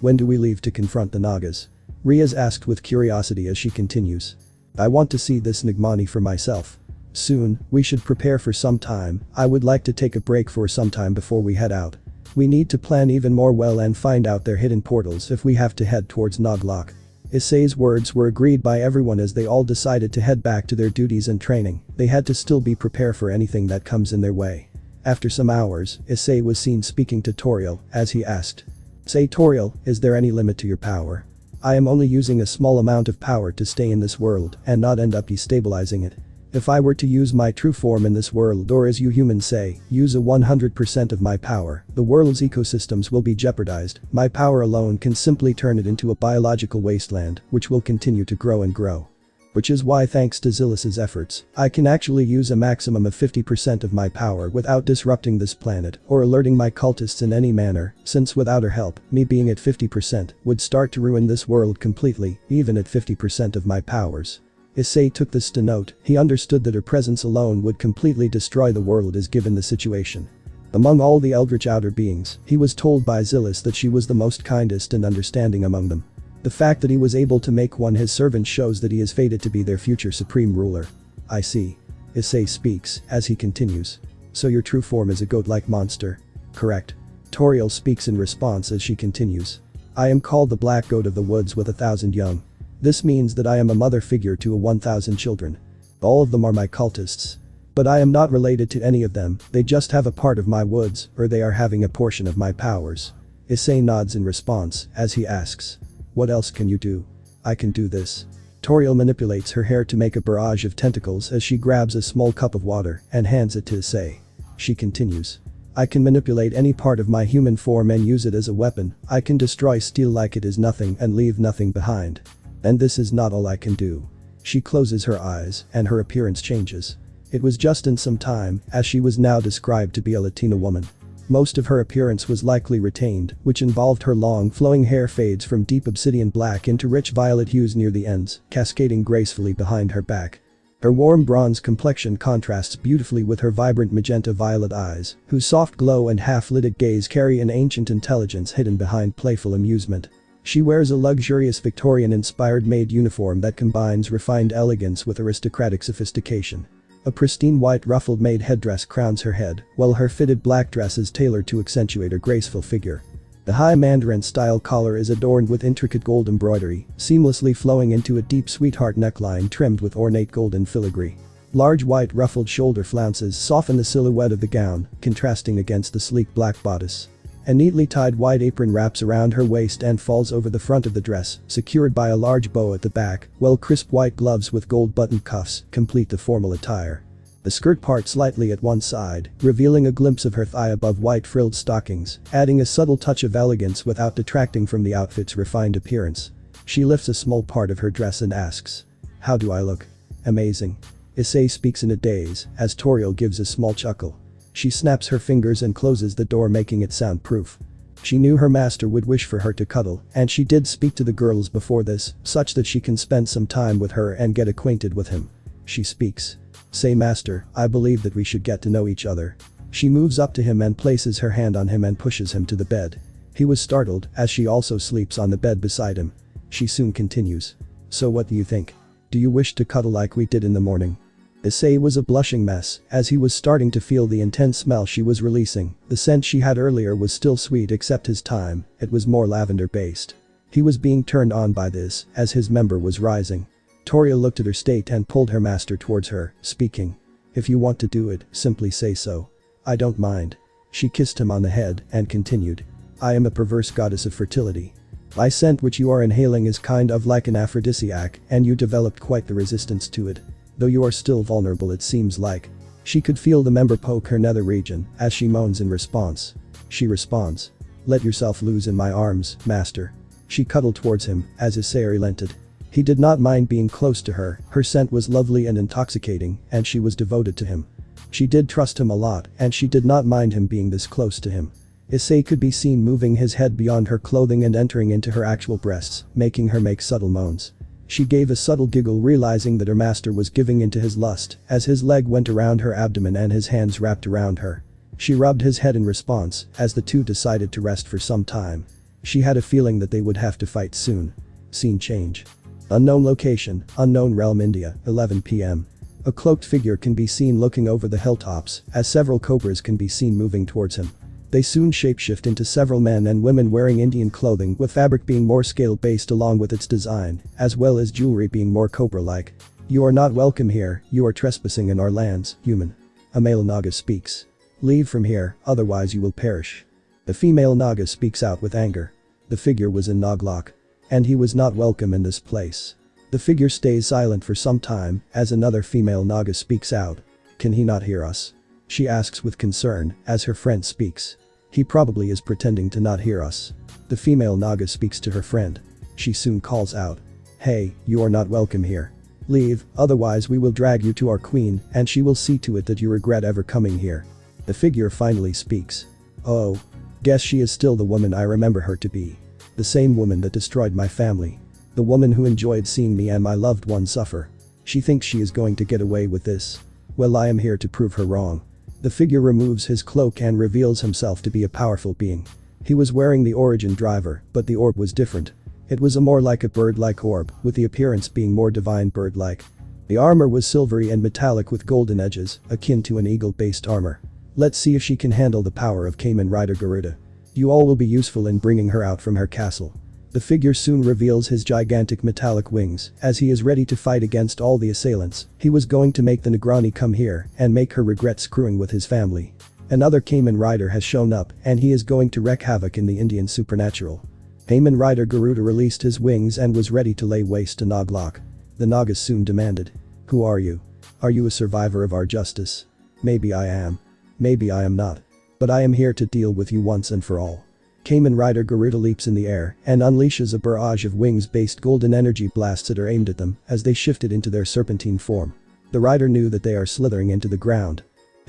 when do we leave to confront the Nagas? Riaz asked with curiosity as she continues. I want to see this Nigmani for myself. Soon, we should prepare for some time. I would like to take a break for some time before we head out. We need to plan even more well and find out their hidden portals if we have to head towards Naglok. Issei's words were agreed by everyone as they all decided to head back to their duties and training. They had to still be prepared for anything that comes in their way. After some hours, Issei was seen speaking to Toriel, as he asked. Say Toriel, is there any limit to your power? I am only using a small amount of power to stay in this world and not end up destabilizing it. If I were to use my true form in this world, or as you humans say, use a 100% of my power, the world's ecosystems will be jeopardized. My power alone can simply turn it into a biological wasteland, which will continue to grow and grow. Which is why, thanks to Zilis's efforts, I can actually use a maximum of 50% of my power without disrupting this planet or alerting my cultists in any manner, since without her help, me being at 50% would start to ruin this world completely, even at 50% of my powers. Issei took this to note. He understood that her presence alone would completely destroy the world as given the situation. Among all the eldritch outer beings, he was told by Zilis that she was the most kindest and understanding among them. The fact that he was able to make one his servant shows that he is fated to be their future supreme ruler. I see. Issei speaks, as he continues. So your true form is a goat-like monster? Correct. Toriel speaks in response as she continues. I am called the Black Goat of the Woods with 1,000 young. This means that I am a mother figure to 1,000 children. All of them are my cultists. But I am not related to any of them, they just have a part of my woods, or they are having a portion of my powers. Issei nods in response, as he asks. What else can you do? I can do this. Toriel manipulates her hair to make a barrage of tentacles as she grabs a small cup of water and hands it to Issei. She continues. I can manipulate any part of my human form and use it as a weapon. I can destroy steel like it is nothing and leave nothing behind. And this is not all I can do. She closes her eyes and her appearance changes. It was just in some time, as she was now described to be a Latina woman. Most of her appearance was likely retained, which involved her long, flowing hair fades from deep obsidian black into rich violet hues near the ends, cascading gracefully behind her back. Her warm bronze complexion contrasts beautifully with her vibrant magenta-violet eyes, whose soft glow and half-lidded gaze carry an ancient intelligence hidden behind playful amusement. She wears a luxurious Victorian-inspired maid uniform that combines refined elegance with aristocratic sophistication. A pristine white ruffled maid headdress crowns her head, while her fitted black dress is tailored to accentuate her graceful figure. The high Mandarin-style collar is adorned with intricate gold embroidery, seamlessly flowing into a deep sweetheart neckline trimmed with ornate golden filigree. Large white ruffled shoulder flounces soften the silhouette of the gown, contrasting against the sleek black bodice. A neatly tied white apron wraps around her waist and falls over the front of the dress, secured by a large bow at the back, while crisp white gloves with gold-buttoned cuffs complete the formal attire. The skirt parts slightly at one side, revealing a glimpse of her thigh above white frilled stockings, adding a subtle touch of elegance without detracting from the outfit's refined appearance. She lifts a small part of her dress and asks, "How do I look?" "Amazing." Issei speaks in a daze, as Toriel gives a small chuckle. She snaps her fingers and closes the door, making it soundproof. She knew her master would wish for her to cuddle, and she did speak to the girls before this, such that she can spend some time with her and get acquainted with him. She speaks. "Say, master, I believe that we should get to know each other." She moves up to him and places her hand on him and pushes him to the bed. He was startled, as she also sleeps on the bed beside him. She soon continues. "So what do you think? Do you wish to cuddle like we did in the morning?" Issei was a blushing mess, as he was starting to feel the intense smell she was releasing. The scent she had earlier was still sweet except his time, it was more lavender-based. He was being turned on by this, as his member was rising. Toriel looked at her state and pulled her master towards her, speaking. "If you want to do it, simply say so. I don't mind." She kissed him on the head and continued. "I am a perverse goddess of fertility. My scent which you are inhaling is kind of like an aphrodisiac, and you developed quite the resistance to it. Though you are still vulnerable, it seems like." She could feel the member poke her nether region, as she moans in response. She responds. "Let yourself loose in my arms, master." She cuddled towards him, as Issei relented. He did not mind being close to her scent was lovely and intoxicating, and she was devoted to him. She did trust him a lot, and she did not mind him being this close to him. Issei could be seen moving his head beyond her clothing and entering into her actual breasts, making her make subtle moans. She gave a subtle giggle, realizing that her master was giving into his lust, as his leg went around her abdomen and his hands wrapped around her. She rubbed his head in response, as the two decided to rest for some time. She had a feeling that they would have to fight soon. Scene change. Unknown location, unknown realm, India, 11 p.m. A cloaked figure can be seen looking over the hilltops, as several cobras can be seen moving towards him. They soon shapeshift into several men and women wearing Indian clothing, with fabric being more scale-based along with its design, as well as jewelry being more cobra-like. "You are not welcome here, you are trespassing in our lands, human." A male Naga speaks. "Leave from here, otherwise you will perish." The female Naga speaks out with anger. The figure was in Naglok. And he was not welcome in this place. The figure stays silent for some time, as another female Naga speaks out. "Can he not hear us?" She asks with concern, as her friend speaks. "He probably is pretending to not hear us." The female Naga speaks to her friend. She soon calls out. "Hey, you are not welcome here. Leave, otherwise we will drag you to our queen, and she will see to it that you regret ever coming here." The figure finally speaks. "Oh. Guess she is still the woman I remember her to be. The same woman that destroyed my family. The woman who enjoyed seeing me and my loved one suffer. She thinks she is going to get away with this. Well, I am here to prove her wrong." The figure removes his cloak and reveals himself to be a powerful being. He was wearing the origin driver, but the orb was different. It was a more like a bird-like orb, with the appearance being more divine bird-like. The armor was silvery and metallic with golden edges, akin to an eagle-based armor. Let's see if she can handle the power of Kamen Rider Garuda. You all will be useful in bringing her out from her castle. The figure soon reveals his gigantic metallic wings, as he is ready to fight against all the assailants. He was going to make the Negrani come here and make her regret screwing with his family. Another Kamen Rider has shown up, and he is going to wreak havoc in the Indian supernatural. Kamen Rider Garuda released his wings and was ready to lay waste to Naglok. The Nagas soon demanded. "Who are you? Are you a survivor of our justice?" "Maybe I am. Maybe I am not. But I am here to deal with you once and for all." Kamen Rider Garuda leaps in the air and unleashes a barrage of wings-based golden energy blasts that are aimed at them as they shifted into their serpentine form. The rider knew that they are slithering into the ground.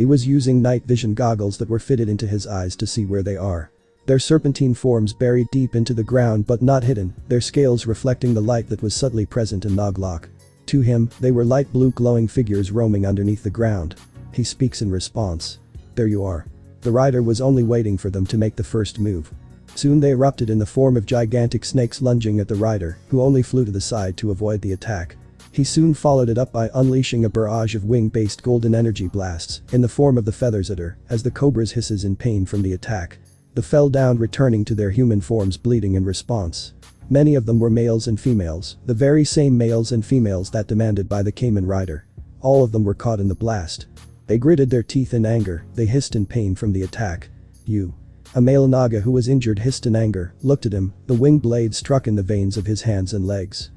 He was using night vision goggles that were fitted into his eyes to see where they are. Their serpentine forms buried deep into the ground but not hidden, their scales reflecting the light that was subtly present in Naglok. To him, they were light blue glowing figures roaming underneath the ground. He speaks in response. There you are. The rider was only waiting for them to make the first move. Soon they erupted in the form of gigantic snakes lunging at the rider, who only flew to the side to avoid the attack. He soon followed it up by unleashing a barrage of wing-based golden energy blasts in the form of the feathers at her as the cobras hisses in pain from the attack. They fell down, returning to their human forms bleeding in response. Many of them were males and females, the very same males and females that demanded by the Kamen Rider. All of them were caught in the blast. They gritted their teeth in anger, they hissed in pain from the attack. You. A male Naga who was injured hissed in anger, looked at him, the wing blade struck in the veins of his hands and legs.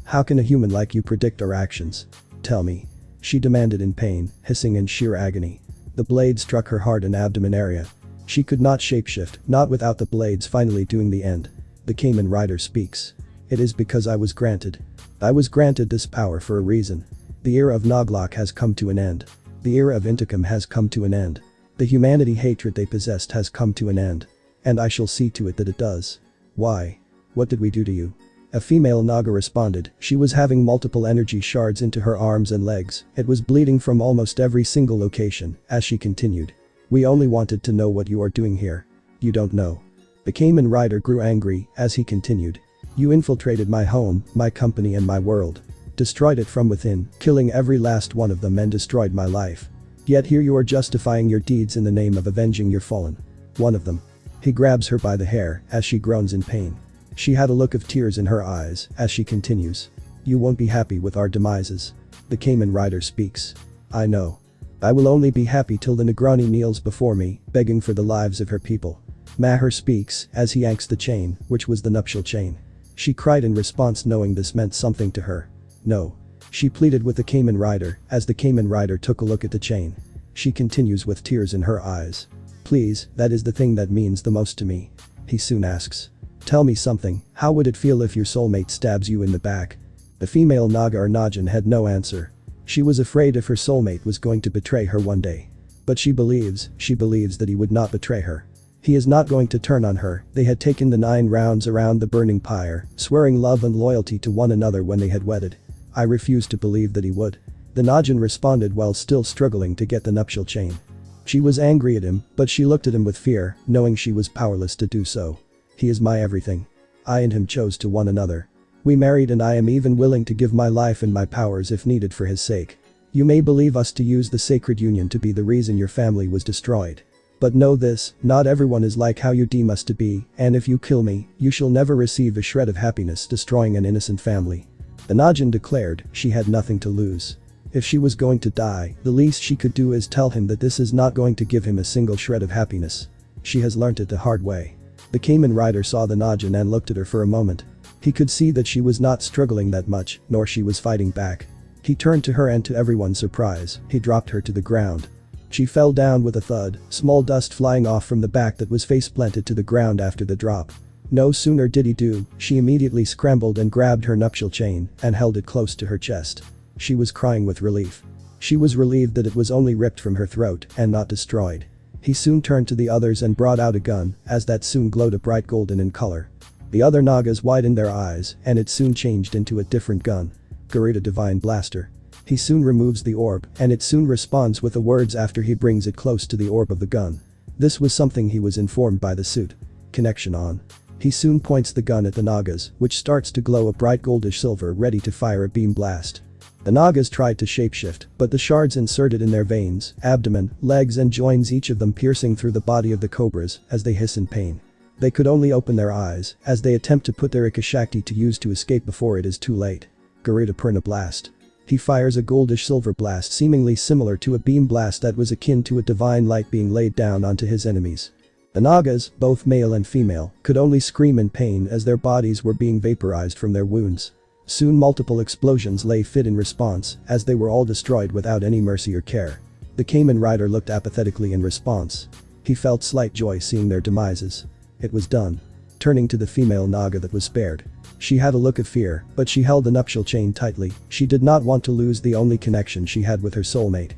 How can a human like you predict our actions? Tell me. She demanded in pain, hissing in sheer agony. The blade struck her heart and abdomen area. She could not shapeshift, not without the blades finally doing the end. The Kamen Rider speaks. It is because I was granted this power for a reason. The era of Naglok has come to an end. The era of Intikum has come to an end. The humanity hatred they possessed has come to an end. And I shall see to it that it does. Why? What did we do to you? A female Naga responded. She was having multiple energy shards into her arms and legs. It was bleeding from almost every single location, as she continued. We only wanted to know what you are doing here. You don't know. The Kamen Rider grew angry as he continued. You infiltrated my home, my company and my world. Destroyed it from within, killing every last one of them and destroyed my life. Yet here you are justifying your deeds in the name of avenging your fallen. One of them. He grabs her by the hair as she groans in pain. She had a look of tears in her eyes as she continues. You won't be happy with our demises. The Kamen Rider speaks. I know. I will only be happy till the Negroni kneels before me, begging for the lives of her people. Maher speaks as he yanks the chain, which was the nuptial chain. She cried in response, knowing this meant something to her. No. She pleaded with the Kamen Rider as the Kamen Rider took a look at the chain. She continues with tears in her eyes. Please, that is the thing that means the most to me. He soon asks. Tell me something, how would it feel if your soulmate stabs you in the back? The female Naga or Najin had no answer. She was afraid if her soulmate was going to betray her one day. But she believes that he would not betray her. He is not going to turn on her. They had taken the 9 rounds around the burning pyre, swearing love and loyalty to one another when they had wedded. I refuse to believe that he would. The Najin responded while still struggling to get the nuptial chain. She was angry at him, but she looked at him with fear, knowing she was powerless to do so. He is my everything. I and him chose to one another. We married and I am even willing to give my life and my powers if needed for his sake. You may believe us to use the sacred union to be the reason your family was destroyed. But know this, not everyone is like how you deem us to be, and if you kill me, you shall never receive a shred of happiness destroying an innocent family. The Najin declared she had nothing to lose. If she was going to die, the least she could do is tell him that this is not going to give him a single shred of happiness. She has learnt it the hard way. The Kamen Rider saw the Najin and looked at her for a moment. He could see that she was not struggling that much, nor she was fighting back. He turned to her and to everyone's surprise, he dropped her to the ground. She fell down with a thud, small dust flying off from the back that was face-planted to the ground after the drop. No sooner did he do, she immediately scrambled and grabbed her nuptial chain and held it close to her chest. She was crying with relief. She was relieved that it was only ripped from her throat and not destroyed. He soon turned to the others and brought out a gun, as that soon glowed a bright golden in color. The other Nagas widened their eyes and it soon changed into a different gun. Garuda Divine Blaster. He soon removes the orb and it soon responds with the words after he brings it close to the orb of the gun. This was something he was informed by the suit. Connection on. He soon points the gun at the Nagas, which starts to glow a bright goldish silver ready to fire a beam blast. The Nagas tried to shapeshift, but the shards inserted in their veins, abdomen, legs and joins, each of them piercing through the body of the cobras as they hiss in pain. They could only open their eyes as they attempt to put their Ikashakti to use to escape before it is too late. Garuda Purna Blast. He fires a goldish silver blast seemingly similar to a beam blast that was akin to a divine light being laid down onto his enemies. The Nagas, both male and female, could only scream in pain as their bodies were being vaporized from their wounds. Soon multiple explosions lay fit in response as they were all destroyed without any mercy or care. The Kamen Rider looked apathetically in response. He felt slight joy seeing their demises. It was done. Turning to the female Naga that was spared. She had a look of fear, but she held the nuptial chain tightly. She did not want to lose the only connection she had with her soulmate.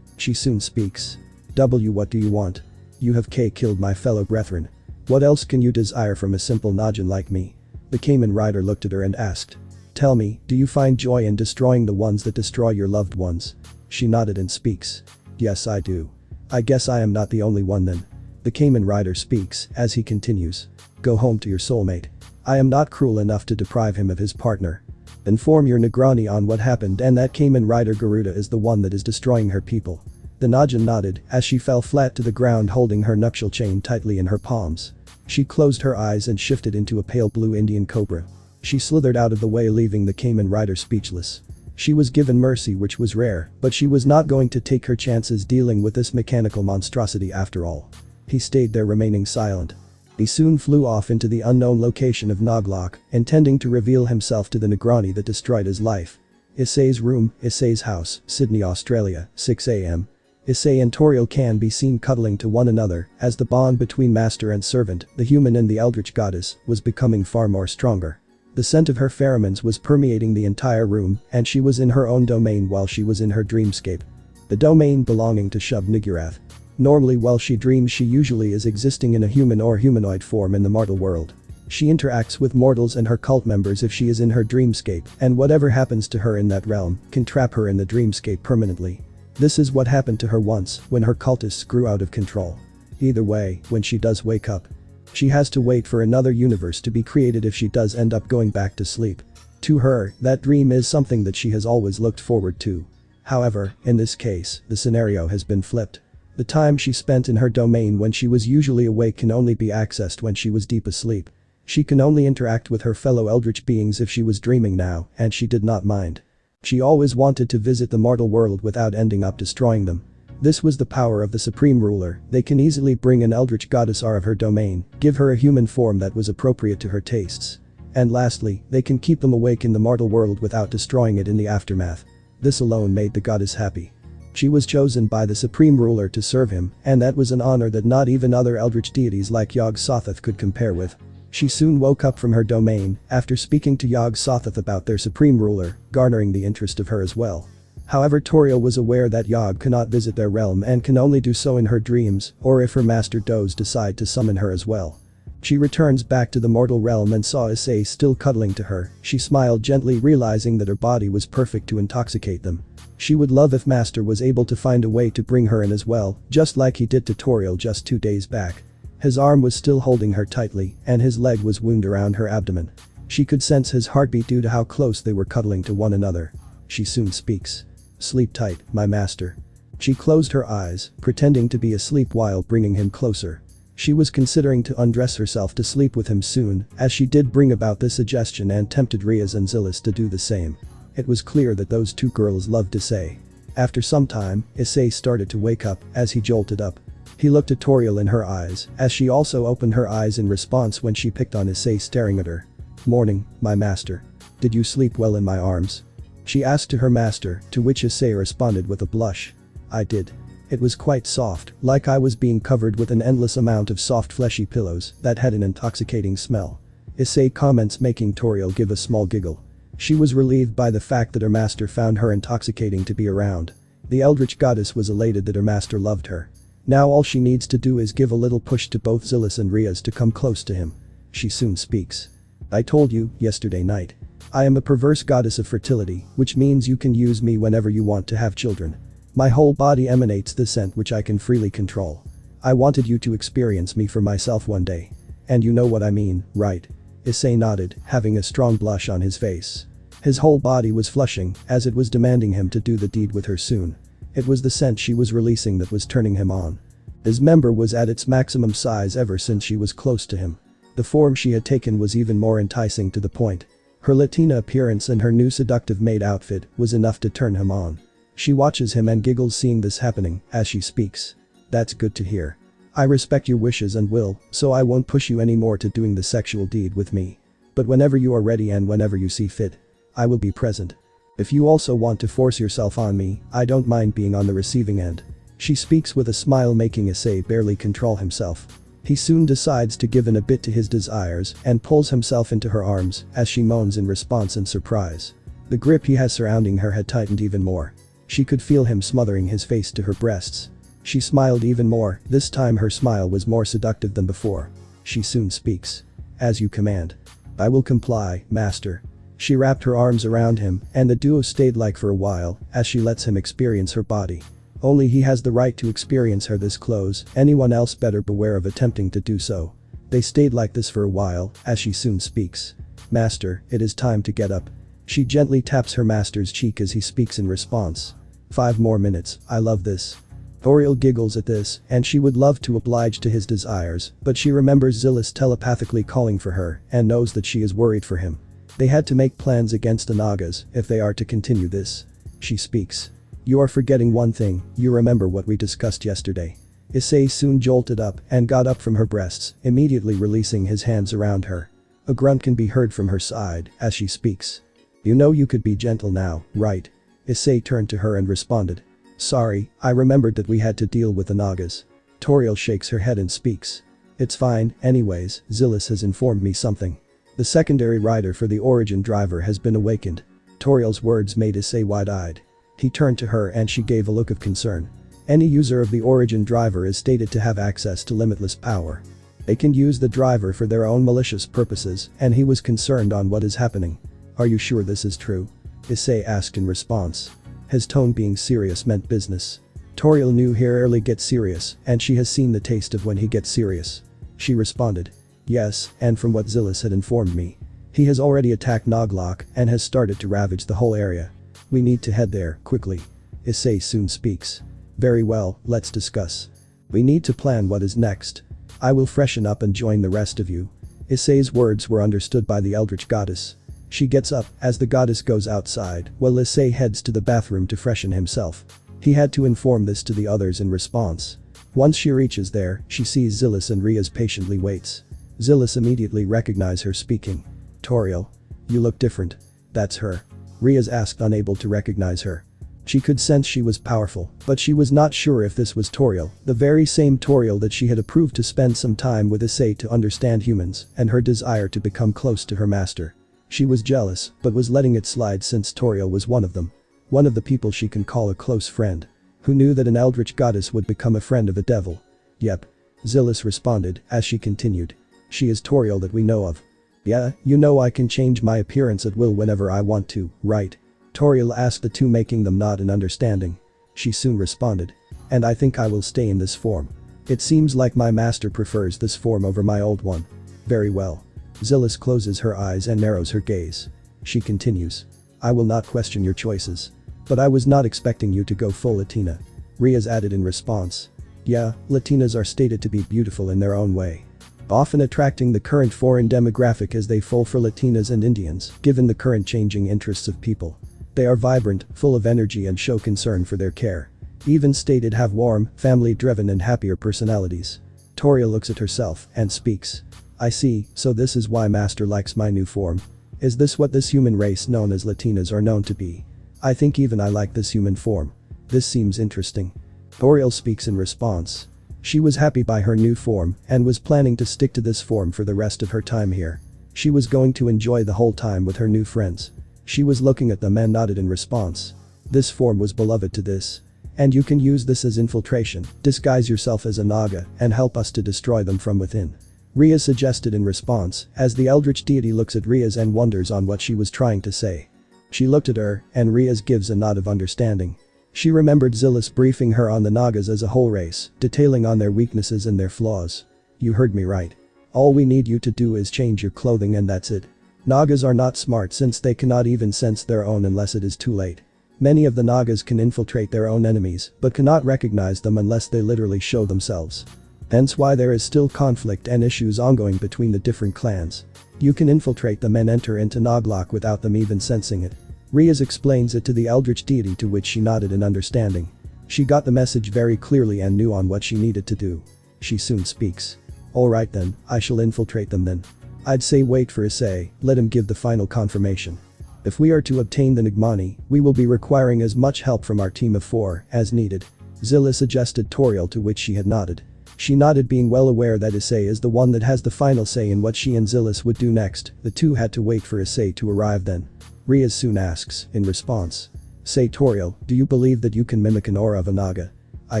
She soon speaks. What do you want? You have killed my fellow brethren. What else can you desire from a simple Najin like me? The Kamen Rider looked at her and asked. Tell me, do you find joy in destroying the ones that destroy your loved ones? She nodded and speaks. Yes, I do. I guess I am not the only one then. The Kamen Rider speaks as he continues. Go home to your soulmate. I am not cruel enough to deprive him of his partner. Inform your Negrani on what happened and that Kamen Rider Garuda is the one that is destroying her people. The Najin nodded as she fell flat to the ground holding her nuptial chain tightly in her palms. She closed her eyes and shifted into a pale blue Indian cobra. She slithered out of the way leaving the Kamen Rider speechless. She was given mercy which was rare, but she was not going to take her chances dealing with this mechanical monstrosity after all. He stayed there remaining silent. He soon flew off into the unknown location of Noglok, intending to reveal himself to the Negrani that destroyed his life. Issei's room, Issei's house, Sydney, Australia, 6 a.m. Issei and Toriel can be seen cuddling to one another as the bond between master and servant, the human and the eldritch goddess, was becoming far more stronger. The scent of her pheromones was permeating the entire room and she was in her own domain while she was in her dreamscape. The domain belonging to Shub Nigurath. Normally while she dreams she usually is existing in a human or humanoid form in the mortal world. She interacts with mortals and her cult members if she is in her dreamscape and whatever happens to her in that realm can trap her in the dreamscape permanently. This is what happened to her once when her cultists grew out of control. Either way, when she does wake up, she has to wait for another universe to be created if she does end up going back to sleep. To her, that dream is something that she has always looked forward to. However, in this case, the scenario has been flipped. The time she spent in her domain when she was usually awake can only be accessed when she was deep asleep. She can only interact with her fellow eldritch beings if she was dreaming now, and she did not mind. She always wanted to visit the mortal world without ending up destroying them. This was the power of the Supreme Ruler. They can easily bring an eldritch goddess out of her domain, give her a human form that was appropriate to her tastes. And lastly, they can keep them awake in the mortal world without destroying it in the aftermath. This alone made the goddess happy. She was chosen by the Supreme Ruler to serve him, and that was an honor that not even other eldritch deities like Yog-Sothoth could compare with. She soon woke up from her domain after speaking to Yog-Sothoth about their Supreme Ruler, garnering the interest of her as well. However, Toriel was aware that Yog cannot visit their realm and can only do so in her dreams or if her master does decide to summon her as well. She returns back to the mortal realm and saw Issei still cuddling to her. She smiled gently realizing that her body was perfect to intoxicate them. She would love if master was able to find a way to bring her in as well, just like he did to Toriel just 2 days back. His arm was still holding her tightly and his leg was wound around her abdomen. She could sense his heartbeat due to how close they were cuddling to one another. She soon speaks. Sleep tight, my master. She closed her eyes, pretending to be asleep while bringing him closer. She was considering to undress herself to sleep with him soon, as she did bring about this suggestion and tempted Riaz and Zillis to do the same. It was clear that those two girls loved Issei. After some time, Issei started to wake up as he jolted up. He looked at Toriel in her eyes as she also opened her eyes in response when she picked on Issei staring at her. Morning, my master. Did you sleep well in my arms? She asked to her master, to which Issei responded with a blush. I did. It was quite soft, like I was being covered with an endless amount of soft fleshy pillows that had an intoxicating smell. Issei comments making Toriel give a small giggle. She was relieved by the fact that her master found her intoxicating to be around. The eldritch goddess was elated that her master loved her. Now all she needs to do is give a little push to both Zillis and Riaz to come close to him. She soon speaks. I told you, yesterday night. I am a perverse goddess of fertility, which means you can use me whenever you want to have children. My whole body emanates the scent which I can freely control. I wanted you to experience me for myself one day. And you know what I mean, right? Issei nodded, having a strong blush on his face. His whole body was flushing, as it was demanding him to do the deed with her soon. It was the scent she was releasing that was turning him on. His member was at its maximum size ever since she was close to him. The form she had taken was even more enticing to the point. Her Latina appearance and her new seductive maid outfit was enough to turn him on. She watches him and giggles seeing this happening as she speaks. That's good to hear. I respect your wishes and will, so I won't push you anymore to doing the sexual deed with me. But whenever you are ready and whenever you see fit, I will be present. If you also want to force yourself on me, I don't mind being on the receiving end. She speaks with a smile making Issei barely control himself. He soon decides to give in a bit to his desires and pulls himself into her arms as she moans in response in surprise. The grip he has surrounding her had tightened even more. She could feel him smothering his face to her breasts. She smiled even more, this time her smile was more seductive than before. She soon speaks. As you command. I will comply, master. She wrapped her arms around him, and the duo stayed like for a while, as she lets him experience her body. Only he has the right to experience her this close, anyone else better beware of attempting to do so. They stayed like this for a while, as she soon speaks. Master, it is time to get up. She gently taps her master's cheek as he speaks in response. 5 more minutes, I love this. Toriel giggles at this, and she would love to oblige to his desires, but she remembers Zillus telepathically calling for her, and knows that she is worried for him. They had to make plans against the Nagas if they are to continue this. She speaks. You are forgetting one thing, you remember what we discussed yesterday. Issei soon jolted up and got up from her breasts, immediately releasing his hands around her. A grunt can be heard from her side as she speaks. You know you could be gentle now, right? Issei turned to her and responded. Sorry, I remembered that we had to deal with the Nagas. Toriel shakes her head and speaks. It's fine, anyways, Zillus has informed me something. The secondary rider for the origin driver has been awakened. Toriel's words made Issei wide-eyed. He turned to her and she gave a look of concern. Any user of the origin driver is stated to have access to limitless power. They can use the driver for their own malicious purposes, and he was concerned on what is happening. Are you sure this is true? Issei asked in response. His tone being serious meant business. Toriel knew he rarely gets serious, and she has seen the taste of when he gets serious. She responded. Yes, and from what Zillus had informed me. He has already attacked Noglok and has started to ravage the whole area. We need to head there, quickly. Issei soon speaks. Very well, let's discuss. We need to plan what is next. I will freshen up and join the rest of you. Issei's words were understood by the Eldritch Goddess. She gets up as the goddess goes outside while Issei heads to the bathroom to freshen himself. He had to inform this to the others in response. Once she reaches there, she sees Zillus and Riaz patiently waits. Zillus immediately recognizes her speaking. Toriel. You look different. That's her. Riaz asked, unable to recognize her. She could sense she was powerful, but she was not sure if this was Toriel, the very same Toriel that she had approved to spend some time with Issei to understand humans and her desire to become close to her master. She was jealous, but was letting it slide since Toriel was one of them. One of the people she can call a close friend. Who knew that an Eldritch Goddess would become a friend of a devil? Yep. Zillus responded as she continued. She is Toriel that we know of. Yeah, you know I can change my appearance at will whenever I want to, right? Toriel asked the two, making them nod in understanding. She soon responded. And I think I will stay in this form. It seems like my master prefers this form over my old one. Very well. Zillus closes her eyes and narrows her gaze. She continues. I will not question your choices. But I was not expecting you to go full Latina. Riaz added in response. Yeah, Latinas are stated to be beautiful in their own way. Often attracting the current foreign demographic as they fall for Latinas and Indians, given the current changing interests of people. They are vibrant, full of energy and show concern for their care. Even stated have warm, family-driven and happier personalities. Toriel looks at herself and speaks. I see, so this is why Master likes my new form. Is this what this human race known as Latinas are known to be? I think even I like this human form. This seems interesting. Toriel speaks in response. She was happy by her new form and was planning to stick to this form for the rest of her time here. She was going to enjoy the whole time with her new friends. She was looking at them and nodded in response. This form was beloved to this. And you can use this as infiltration, disguise yourself as a Naga and help us to destroy them from within. Riaz suggested in response as the Eldritch deity looks at Riaz and wonders on what she was trying to say. She looked at her and Riaz gives a nod of understanding. She remembered Zillus briefing her on the Nagas as a whole race, detailing on their weaknesses and their flaws. You heard me right. All we need you to do is change your clothing and that's it. Nagas are not smart since they cannot even sense their own unless it is too late. Many of the Nagas can infiltrate their own enemies but cannot recognize them unless they literally show themselves. Hence why there is still conflict and issues ongoing between the different clans. You can infiltrate them and enter into Noglok without them even sensing it. Riaz explains it to the Eldritch deity, to which she nodded in understanding. She got the message very clearly and knew on what she needed to do. She soon speaks. Alright then, I shall infiltrate them then. I'd say wait for Issei, let him give the final confirmation. If we are to obtain the Nigmani, we will be requiring as much help from our team of 4 as needed. Zilla suggested Toriel, to which she had nodded. She nodded, being well aware that Issei is the one that has the final say in what she and Zillus would do next. The two had to wait for Issei to arrive then. Riaz soon asks, in response. Say Toriel, do you believe that you can mimic an aura of a naga? I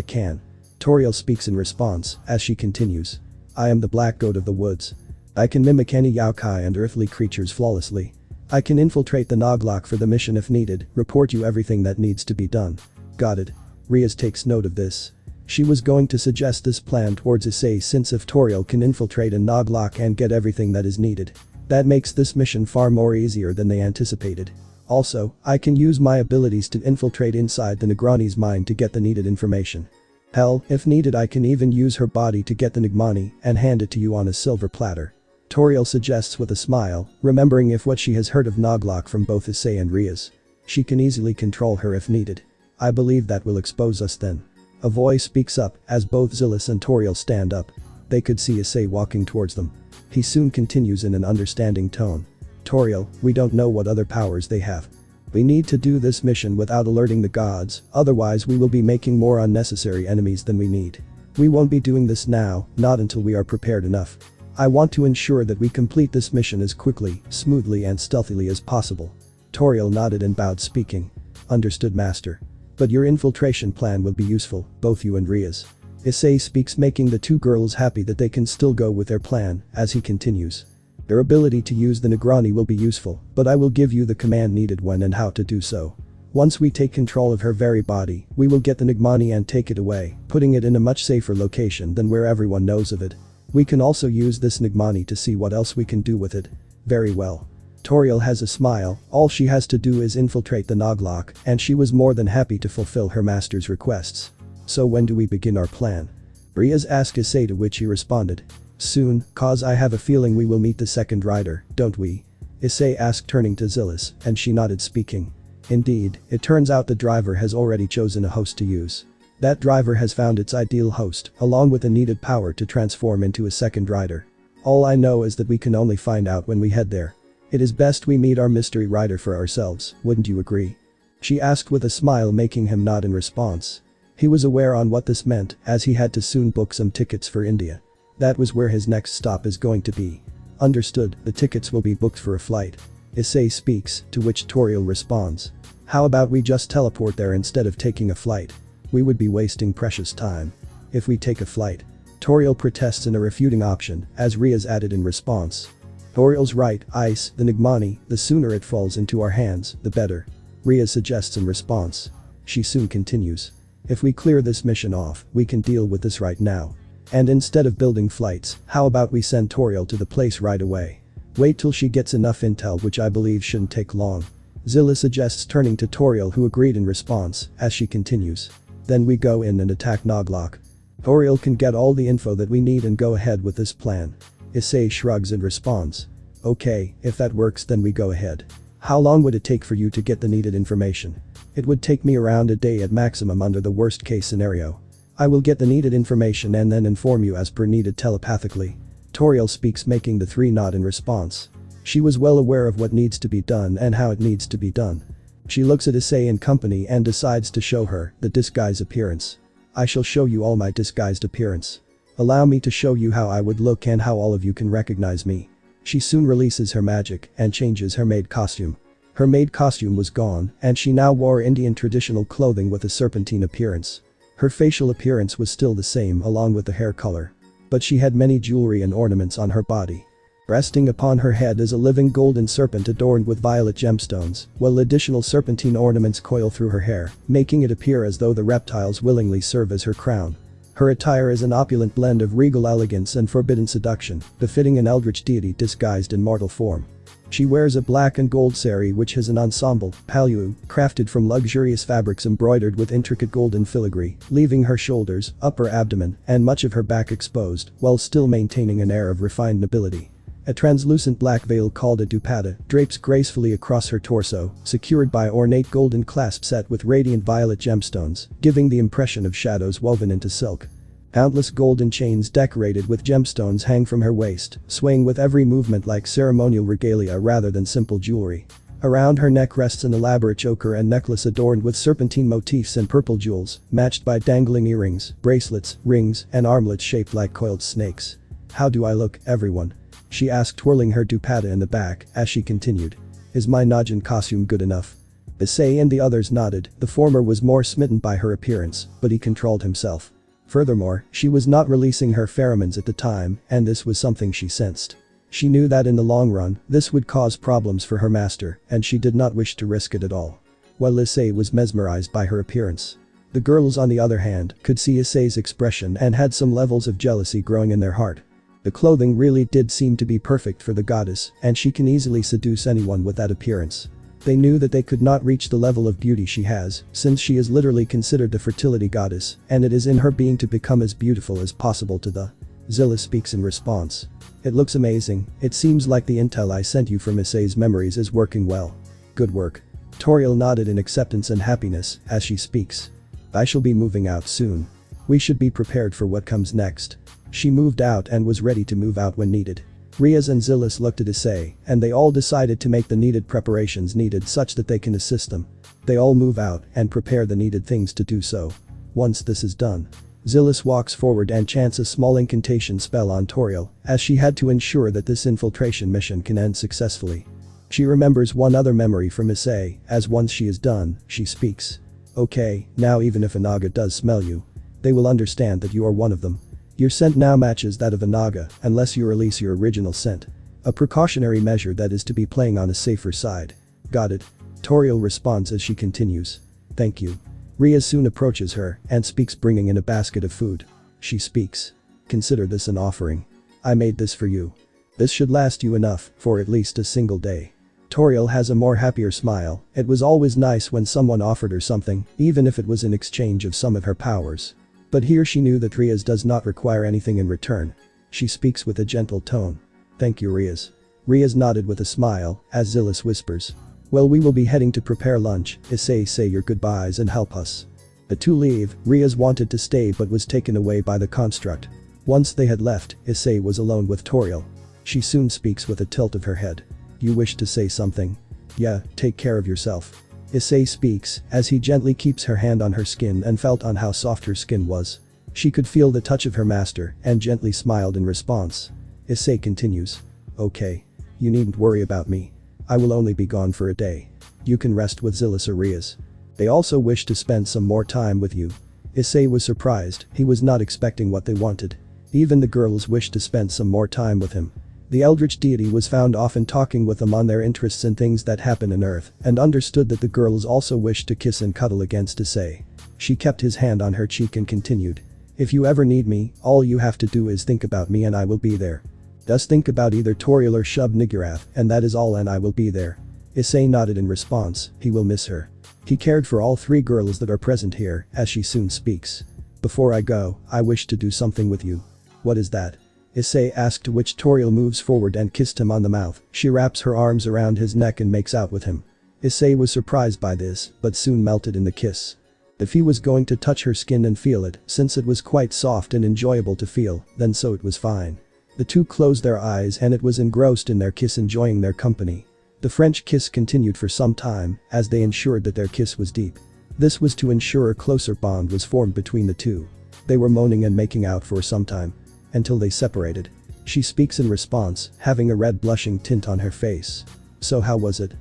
can. Toriel speaks in response, as she continues. I am the black goat of the woods. I can mimic any yokai and earthly creatures flawlessly. I can infiltrate the Noglok for the mission if needed, report you everything that needs to be done. Got it. Riaz takes note of this. She was going to suggest this plan towards Issei since if Toriel can infiltrate a Noglok and get everything that is needed. That makes this mission far more easier than they anticipated. Also, I can use my abilities to infiltrate inside the Negrani's mind to get the needed information. Hell, if needed I can even use her body to get the Nigmani and hand it to you on a silver platter. Toriel suggests with a smile, remembering if what she has heard of Noglok from both Issei and Riaz. She can easily control her if needed. I believe that will expose us then. A voice speaks up as both Zilis and Toriel stand up. They could see Issei walking towards them. He soon continues in an understanding tone. Toriel, we don't know what other powers they have. We need to do this mission without alerting the gods, otherwise we will be making more unnecessary enemies than we need. We won't be doing this now, not until we are prepared enough. I want to ensure that we complete this mission as quickly, smoothly and stealthily as possible. Toriel nodded and bowed speaking. Understood master. But your infiltration plan will be useful, both you and Riaz. Issei speaks making the two girls happy that they can still go with their plan, as he continues. Your ability to use the Negrani will be useful, but I will give you the command needed when and how to do so. Once we take control of her very body, we will get the Nigmani and take it away, putting it in a much safer location than where everyone knows of it. We can also use this Nigmani to see what else we can do with it. Very well. Toriel has a smile, all she has to do is infiltrate the Noglok, and she was more than happy to fulfill her master's requests. So when do we begin our plan? Riaz asked Issei, to which he responded. Soon, cause I have a feeling we will meet the second rider, don't we? Issei asked turning to Zilis, and she nodded speaking. Indeed, it turns out the driver has already chosen a host to use. That driver has found its ideal host, along with the needed power to transform into a second rider. All I know is that we can only find out when we head there. It is best we meet our mystery rider for ourselves, wouldn't you agree? She asked with a smile, making him nod in response. He was aware on what this meant, as he had to soon book some tickets for India. That was where his next stop is going to be. Understood, the tickets will be booked for a flight. Issei speaks, to which Toriel responds. How about we just teleport there instead of taking a flight? We would be wasting precious time. If we take a flight. Toriel protests in a refuting option, as Riaz added in response. Toriel's right, Ice, the Nigmani, the sooner it falls into our hands, the better. Riaz suggests in response. She soon continues. If we clear this mission off, we can deal with this right now. And instead of building flights, how about we send Toriel to the place right away? Wait till she gets enough intel, which I believe shouldn't take long. Zilla suggests, turning to Toriel, who agreed in response, as she continues. Then we go in and attack Noglok. Toriel can get all the info that we need and go ahead with this plan. Issei shrugs and responds. Okay, if that works then we go ahead. How long would it take for you to get the needed information? It would take me around a day at maximum under the worst case scenario. I will get the needed information and then inform you as per needed telepathically. Toriel speaks, making the three nod in response. She was well aware of what needs to be done and how it needs to be done. She looks at Issei and company and decides to show her the disguise appearance. I shall show you all my disguised appearance. Allow me to show you how I would look and how all of you can recognize me. She soon releases her magic and changes her maid costume. Her maid costume was gone and she now wore Indian traditional clothing with a serpentine appearance. Her facial appearance was still the same along with the hair color. But she had many jewelry and ornaments on her body. Resting upon her head is a living golden serpent adorned with violet gemstones, while additional serpentine ornaments coil through her hair, making it appear as though the reptiles willingly serve as her crown. Her attire is an opulent blend of regal elegance and forbidden seduction, befitting an eldritch deity disguised in mortal form. She wears a black and gold sari which has an ensemble, palu, crafted from luxurious fabrics embroidered with intricate golden filigree, leaving her shoulders, upper abdomen, and much of her back exposed, while still maintaining an air of refined nobility. A translucent black veil called a dupatta drapes gracefully across her torso, secured by ornate golden clasp set with radiant violet gemstones, giving the impression of shadows woven into silk. Countless golden chains decorated with gemstones hang from her waist, swaying with every movement like ceremonial regalia rather than simple jewelry. Around her neck rests an elaborate choker and necklace adorned with serpentine motifs and purple jewels, matched by dangling earrings, bracelets, rings, and armlets shaped like coiled snakes. How do I look, everyone? She asked, twirling her dupatta in the back, as she continued. Is my Najin costume good enough? Issei and the others nodded. The former was more smitten by her appearance, but he controlled himself. Furthermore, she was not releasing her pheromones at the time, and this was something she sensed. She knew that in the long run, this would cause problems for her master, and she did not wish to risk it at all. While Issei was mesmerized by her appearance. The girls on the other hand, could see Issei's expression and had some levels of jealousy growing in their heart. The clothing really did seem to be perfect for the goddess, and she can easily seduce anyone with that appearance. They knew that they could not reach the level of beauty she has, since she is literally considered the fertility goddess, and it is in her being to become as beautiful as possible to the. Zilla speaks in response. It looks amazing. It seems like the intel I sent you from Issei's memories is working well. Good work. Toriel nodded in acceptance and happiness as she speaks. I shall be moving out soon. We should be prepared for what comes next. She moved out and was ready to move out when needed. Riaz and Zillis looked at Issei, and they all decided to make the needed preparations needed such that they can assist them. They all move out and prepare the needed things to do so. Once this is done, Zillis walks forward and chants a small incantation spell on Toriel, as she had to ensure that this infiltration mission can end successfully. She remembers one other memory from Issei, as once she is done, she speaks. Okay, now even if a Naga does smell you, they will understand that you are one of them. Your scent now matches that of a Naga, unless you release your original scent. A precautionary measure that is to be playing on a safer side. Got it. Toriel responds as she continues. Thank you. Riaz soon approaches her and speaks, bringing in a basket of food. She speaks. Consider this an offering. I made this for you. This should last you enough for at least a single day. Toriel has a more happier smile. It was always nice when someone offered her something, even if it was in exchange of some of her powers. But here she knew that Riaz does not require anything in return. She speaks with a gentle tone. Thank you, Riaz. Riaz nodded with a smile as Zillis whispers. Well, we will be heading to prepare lunch. Issei, say your goodbyes and help us. The two leave. Riaz wanted to stay but was taken away by the construct. Once they had left, Issei was alone with Toriel. She soon speaks with a tilt of her head. You wish to say something? Yeah, take care of yourself. Issei speaks as he gently keeps her hand on her skin and felt on how soft her skin was. She could feel the touch of her master and gently smiled in response. Issei continues. Okay. You needn't worry about me. I will only be gone for a day. You can rest with Zillis or Riaz. They also wish to spend some more time with you. Issei was surprised. He was not expecting what they wanted. Even the girls wished to spend some more time with him. The eldritch deity was found often talking with them on their interests in things that happen in Earth, and understood that the girls also wished to kiss and cuddle against Issei. She kept his hand on her cheek and continued. If you ever need me, all you have to do is think about me and I will be there. Just think about either Toriel or Shub-Niggurath, and that is all, and I will be there. Issei nodded in response. He will miss her. He cared for all three girls that are present here, as she soon speaks. Before I go, I wish to do something with you. What is that? Issei asked, to which Toriel moves forward and kissed him on the mouth. She wraps her arms around his neck and makes out with him. Issei was surprised by this, but soon melted in the kiss. If he was going to touch her skin and feel it, since it was quite soft and enjoyable to feel, then so it was fine. The two closed their eyes and it was engrossed in their kiss, enjoying their company. The French kiss continued for some time, as they ensured that their kiss was deep. This was to ensure a closer bond was formed between the two. They were moaning and making out for some time. Until they separated. She speaks in response, having a red blushing tint on her face. So how was it?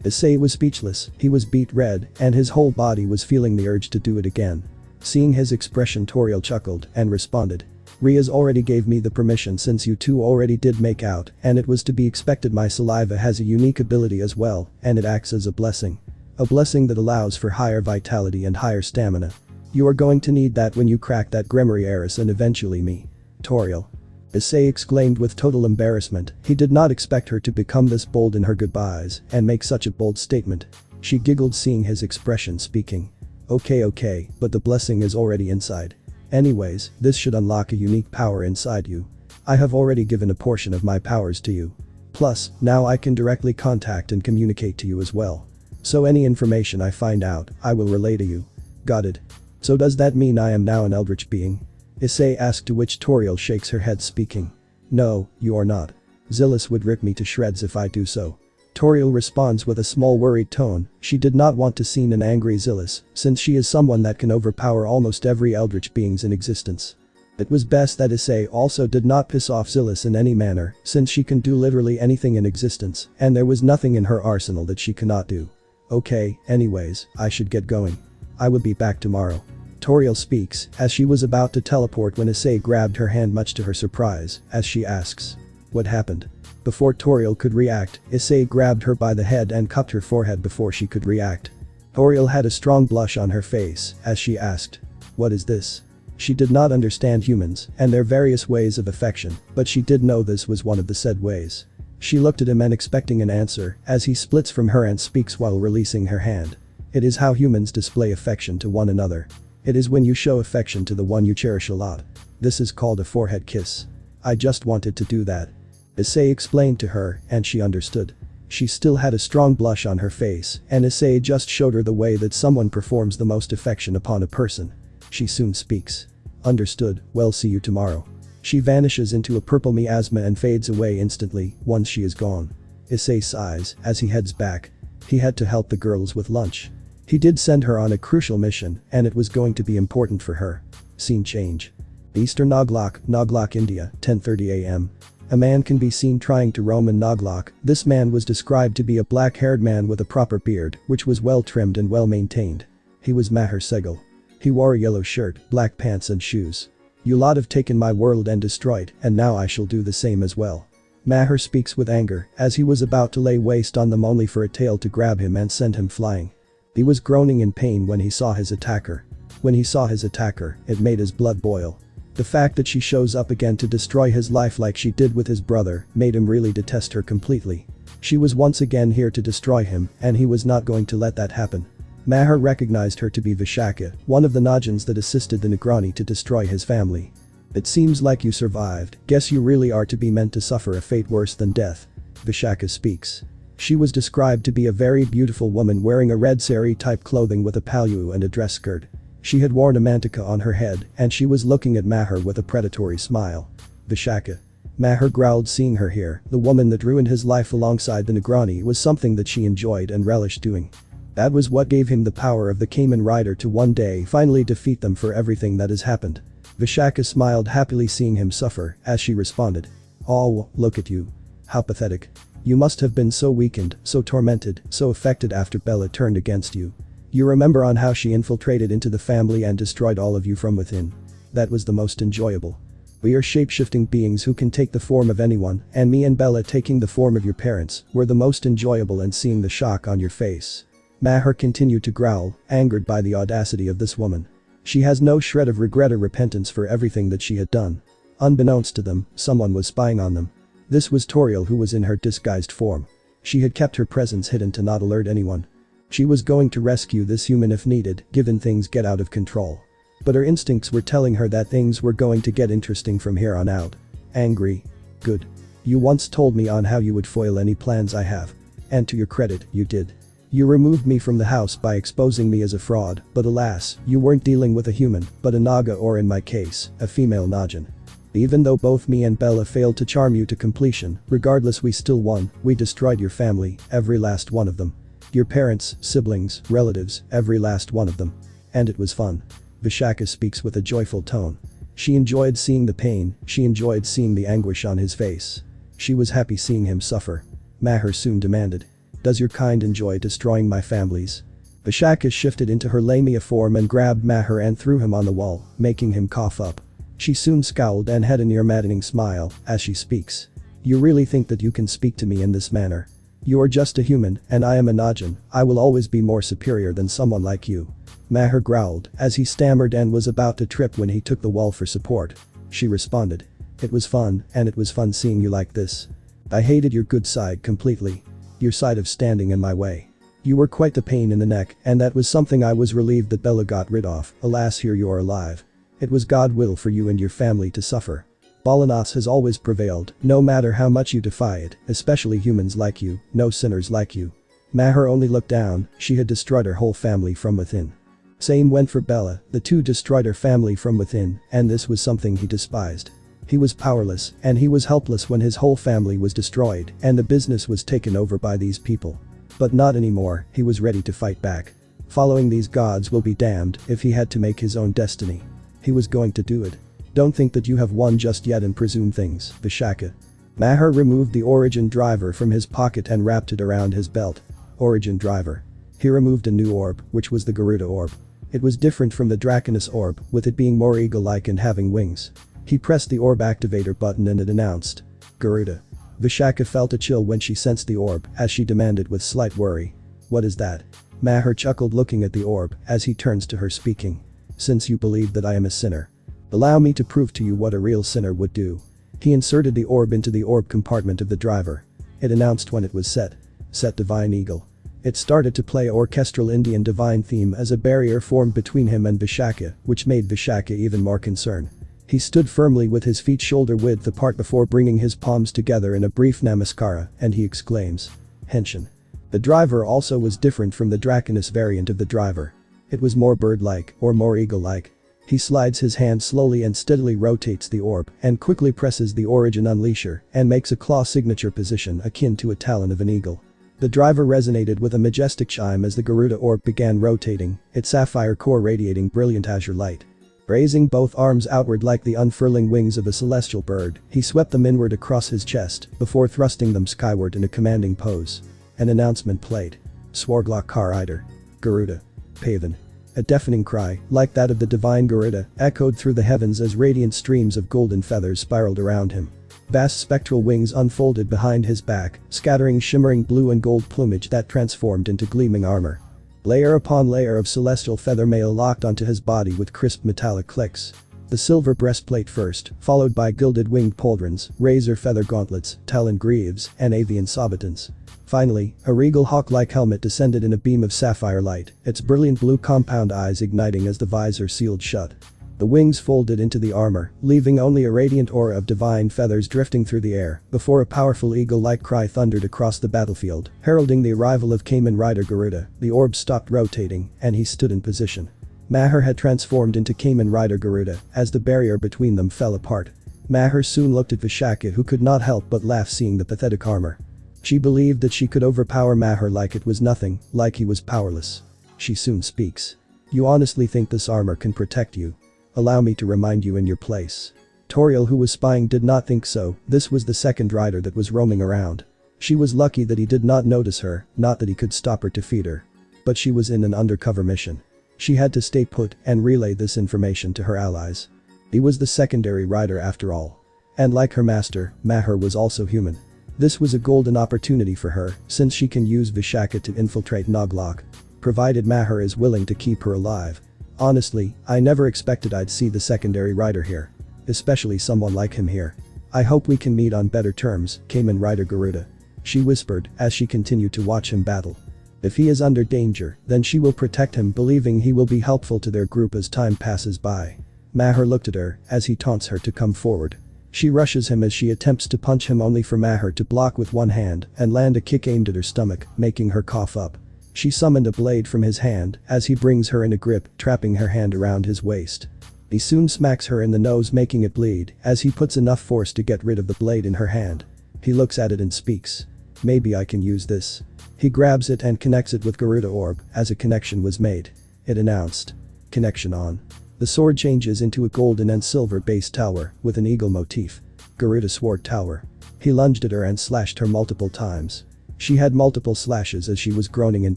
Issei was speechless. He was beet red, and his whole body was feeling the urge to do it again. Seeing his expression, Toriel chuckled and responded. Riaz already gave me the permission since you two already did make out, and it was to be expected. My saliva has a unique ability as well, and it acts as a blessing. A blessing that allows for higher vitality and higher stamina. You are going to need that when you crack that Grimoire heiress and eventually me. Toriel. Issei exclaimed with total embarrassment. He did not expect her to become this bold in her goodbyes and make such a bold statement. She giggled seeing his expression, speaking. Okay, but the blessing is already inside. Anyways, this should unlock a unique power inside you. I have already given a portion of my powers to you. Plus, now I can directly contact and communicate to you as well. So any information I find out, I will relay to you. Got it. So does that mean I am now an eldritch being? Issei asked, to which Toriel shakes her head, speaking. No, you are not. Zillis would rip me to shreds if I do so. Toriel responds with a small worried tone. She did not want to seem an angry Zillis, since she is someone that can overpower almost every eldritch beings in existence. It was best that Issei also did not piss off Zillis in any manner, since she can do literally anything in existence, and there was nothing in her arsenal that she cannot do. Okay, anyways, I should get going. I will be back tomorrow. Toriel speaks as she was about to teleport when Issei grabbed her hand, much to her surprise, as she asks. What happened? Before Toriel could react, Issei grabbed her by the head and cupped her forehead before she could react. Toriel had a strong blush on her face as she asked. What is this? She did not understand humans and their various ways of affection, but she did know this was one of the said ways. She looked at him and expecting an answer as he splits from her and speaks while releasing her hand. It is how humans display affection to one another. It is when you show affection to the one you cherish a lot. This is called a forehead kiss. I just wanted to do that. Issei explained to her and she understood. She still had a strong blush on her face and Issei just showed her the way that someone performs the most affection upon a person. She soon speaks. Understood, well, see you tomorrow. She vanishes into a purple miasma and fades away instantly once she is gone. Issei sighs as he heads back. He had to help the girls with lunch. He did send her on a crucial mission and it was going to be important for her. Scene change. Eastern Naglok, India, 10:30 am. A man can be seen trying to roam in Naglok. This man was described to be a black-haired man with a proper beard, which was well trimmed and well maintained. He was Maher Segal. He wore a yellow shirt, black pants and shoes. You lot have taken my world and destroyed, and now I shall do the same as well. Maher speaks with anger as he was about to lay waste on them only for a tail to grab him and send him flying. He was groaning in pain when he saw his attacker. When he saw his attacker, it made his blood boil. The fact that she shows up again to destroy his life like she did with his brother made him really detest her completely. She was once again here to destroy him and he was not going to let that happen. Maher recognized her to be Vishaka, one of the Najans that assisted the Negrani to destroy his family. It seems like you survived, guess you really are to be meant to suffer a fate worse than death. Vishaka speaks. She was described to be a very beautiful woman wearing a red sari type clothing with a palyu and a dress skirt. She had worn a mantika on her head and she was looking at Maher with a predatory smile. Vishaka. Maher growled seeing her here, the woman that ruined his life alongside the Negrani was something that she enjoyed and relished doing. That was what gave him the power of the Cayman Rider to one day finally defeat them for everything that has happened. Vishaka smiled happily seeing him suffer as she responded. Oh, look at you. How pathetic. You must have been so weakened, so tormented, so affected after Bella turned against you. You remember on how she infiltrated into the family and destroyed all of you from within. That was the most enjoyable. We are shape-shifting beings who can take the form of anyone, and me and Bella taking the form of your parents were the most enjoyable, and seeing the shock on your face. Maher continued to growl, angered by the audacity of this woman. She has no shred of regret or repentance for everything that she had done. Unbeknownst to them, someone was spying on them. This was Toriel, who was in her disguised form. She had kept her presence hidden to not alert anyone. She was going to rescue this human if needed, given things get out of control. But her instincts were telling her that things were going to get interesting from here on out. Angry. Good. You once told me on how you would foil any plans I have. And to your credit, you did. You removed me from the house by exposing me as a fraud, but alas, you weren't dealing with a human, but a Naga, or in my case, a female Najan. Even though both me and Bella failed to charm you to completion, regardless we still won. We destroyed your family, every last one of them. Your parents, siblings, relatives, every last one of them. And it was fun. Vishaka speaks with a joyful tone. She enjoyed seeing the pain, she enjoyed seeing the anguish on his face. She was happy seeing him suffer. Maher soon demanded. Does your kind enjoy destroying my families? Vishaka shifted into her Lamia form and grabbed Maher and threw him on the wall, making him cough up. She soon scowled and had a near-maddening smile as she speaks. You really think that you can speak to me in this manner? You are just a human, and I am a Najan. I will always be more superior than someone like you. Maher growled as he stammered and was about to trip when he took the wall for support. She responded. It was fun, and it was fun seeing you like this. I hated your good side completely. Your side of standing in my way. You were quite the pain in the neck, and that was something I was relieved that Bella got rid of. Alas, here you are alive. It was God's will for you and your family to suffer. Balanas has always prevailed, no matter how much you defy it, especially humans like you, no sinners like you. Maher only looked down, she had destroyed her whole family from within. Same went for Bella, the two destroyed her family from within, and this was something he despised. He was powerless, and he was helpless when his whole family was destroyed and the business was taken over by these people. But not anymore, he was ready to fight back. Following these gods will be damned if he had to make his own destiny. He was going to do it. Don't think that you have won just yet and presume things, Vishaka. Maher removed the origin driver from his pocket and wrapped it around his belt. Origin driver. He removed a new orb, which was the Garuda orb. It was different from the Draconis orb, with it being more eagle-like and having wings. He pressed the orb activator button and it announced, Garuda. Vishaka felt a chill when she sensed the orb, as she demanded with slight worry. What is that? Maher chuckled looking at the orb, as he turns to her speaking. Since you believe that I am a sinner. Allow me to prove to you what a real sinner would do. He inserted the orb into the orb compartment of the driver. It announced when it was set. Set Divine Eagle. It started to play orchestral Indian divine theme as a barrier formed between him and Vishaka, which made Vishaka even more concerned. He stood firmly with his feet shoulder width apart before bringing his palms together in a brief namaskara, and he exclaims. Henshin. The driver also was different from the Draconis variant of the driver. It was more bird-like, or more eagle-like. He slides his hand slowly and steadily rotates the orb and quickly presses the origin unleasher and makes a claw signature position akin to a talon of an eagle. The driver resonated with a majestic chime as the Garuda orb began rotating, its sapphire core radiating brilliant azure light. Raising both arms outward like the unfurling wings of a celestial bird, he swept them inward across his chest before thrusting them skyward in a commanding pose. An announcement played. Swarglok Kar Eider. Garuda. Pavan. A deafening cry, like that of the divine Garuda, echoed through the heavens as radiant streams of golden feathers spiraled around him. Vast spectral wings unfolded behind his back, scattering shimmering blue and gold plumage that transformed into gleaming armor. Layer upon layer of celestial feather mail locked onto his body with crisp metallic clicks. The silver breastplate first, followed by gilded winged pauldrons, razor feather gauntlets, talon greaves, and avian sabatons. Finally, a regal hawk-like helmet descended in a beam of sapphire light, its brilliant blue compound eyes igniting as the visor sealed shut. The wings folded into the armor, leaving only a radiant aura of divine feathers drifting through the air, before a powerful eagle-like cry thundered across the battlefield, heralding the arrival of Kamen Rider Garuda. The orb stopped rotating, and he stood in position. Maher had transformed into Kamen Rider Garuda, as the barrier between them fell apart. Maher soon looked at Vishaka, who could not help but laugh seeing the pathetic armor. She believed that she could overpower Maher like it was nothing, like he was powerless. She soon speaks. You honestly think this armor can protect you? Allow me to remind you in your place. Toriel, who was spying, did not think so. This was the second rider that was roaming around. She was lucky that he did not notice her, not that he could stop her to feed her. But she was in an undercover mission. She had to stay put and relay this information to her allies. He was the secondary rider after all. And like her master, Maher was also human. This was a golden opportunity for her, since she can use Vishaka to infiltrate Noglok. Provided Maher is willing to keep her alive. Honestly, I never expected I'd see the secondary rider here. Especially someone like him here. I hope we can meet on better terms, Kamen Rider Garuda. She whispered as she continued to watch him battle. If he is under danger, then she will protect him, believing he will be helpful to their group as time passes by. Maher looked at her as he taunts her to come forward. She rushes him as she attempts to punch him, only for Maher to block with one hand and land a kick aimed at her stomach, making her cough up. She summoned a blade from his hand as he brings her in a grip, trapping her hand around his waist. He soon smacks her in the nose, making it bleed as he puts enough force to get rid of the blade in her hand. He looks at it and speaks. Maybe I can use this. He grabs it and connects it with Garuda orb as a connection was made. It announced. Connection on. The sword changes into a golden and silver base tower with an eagle motif. Garuda Sword Tower. He lunged at her and slashed her multiple times. She had multiple slashes as she was groaning in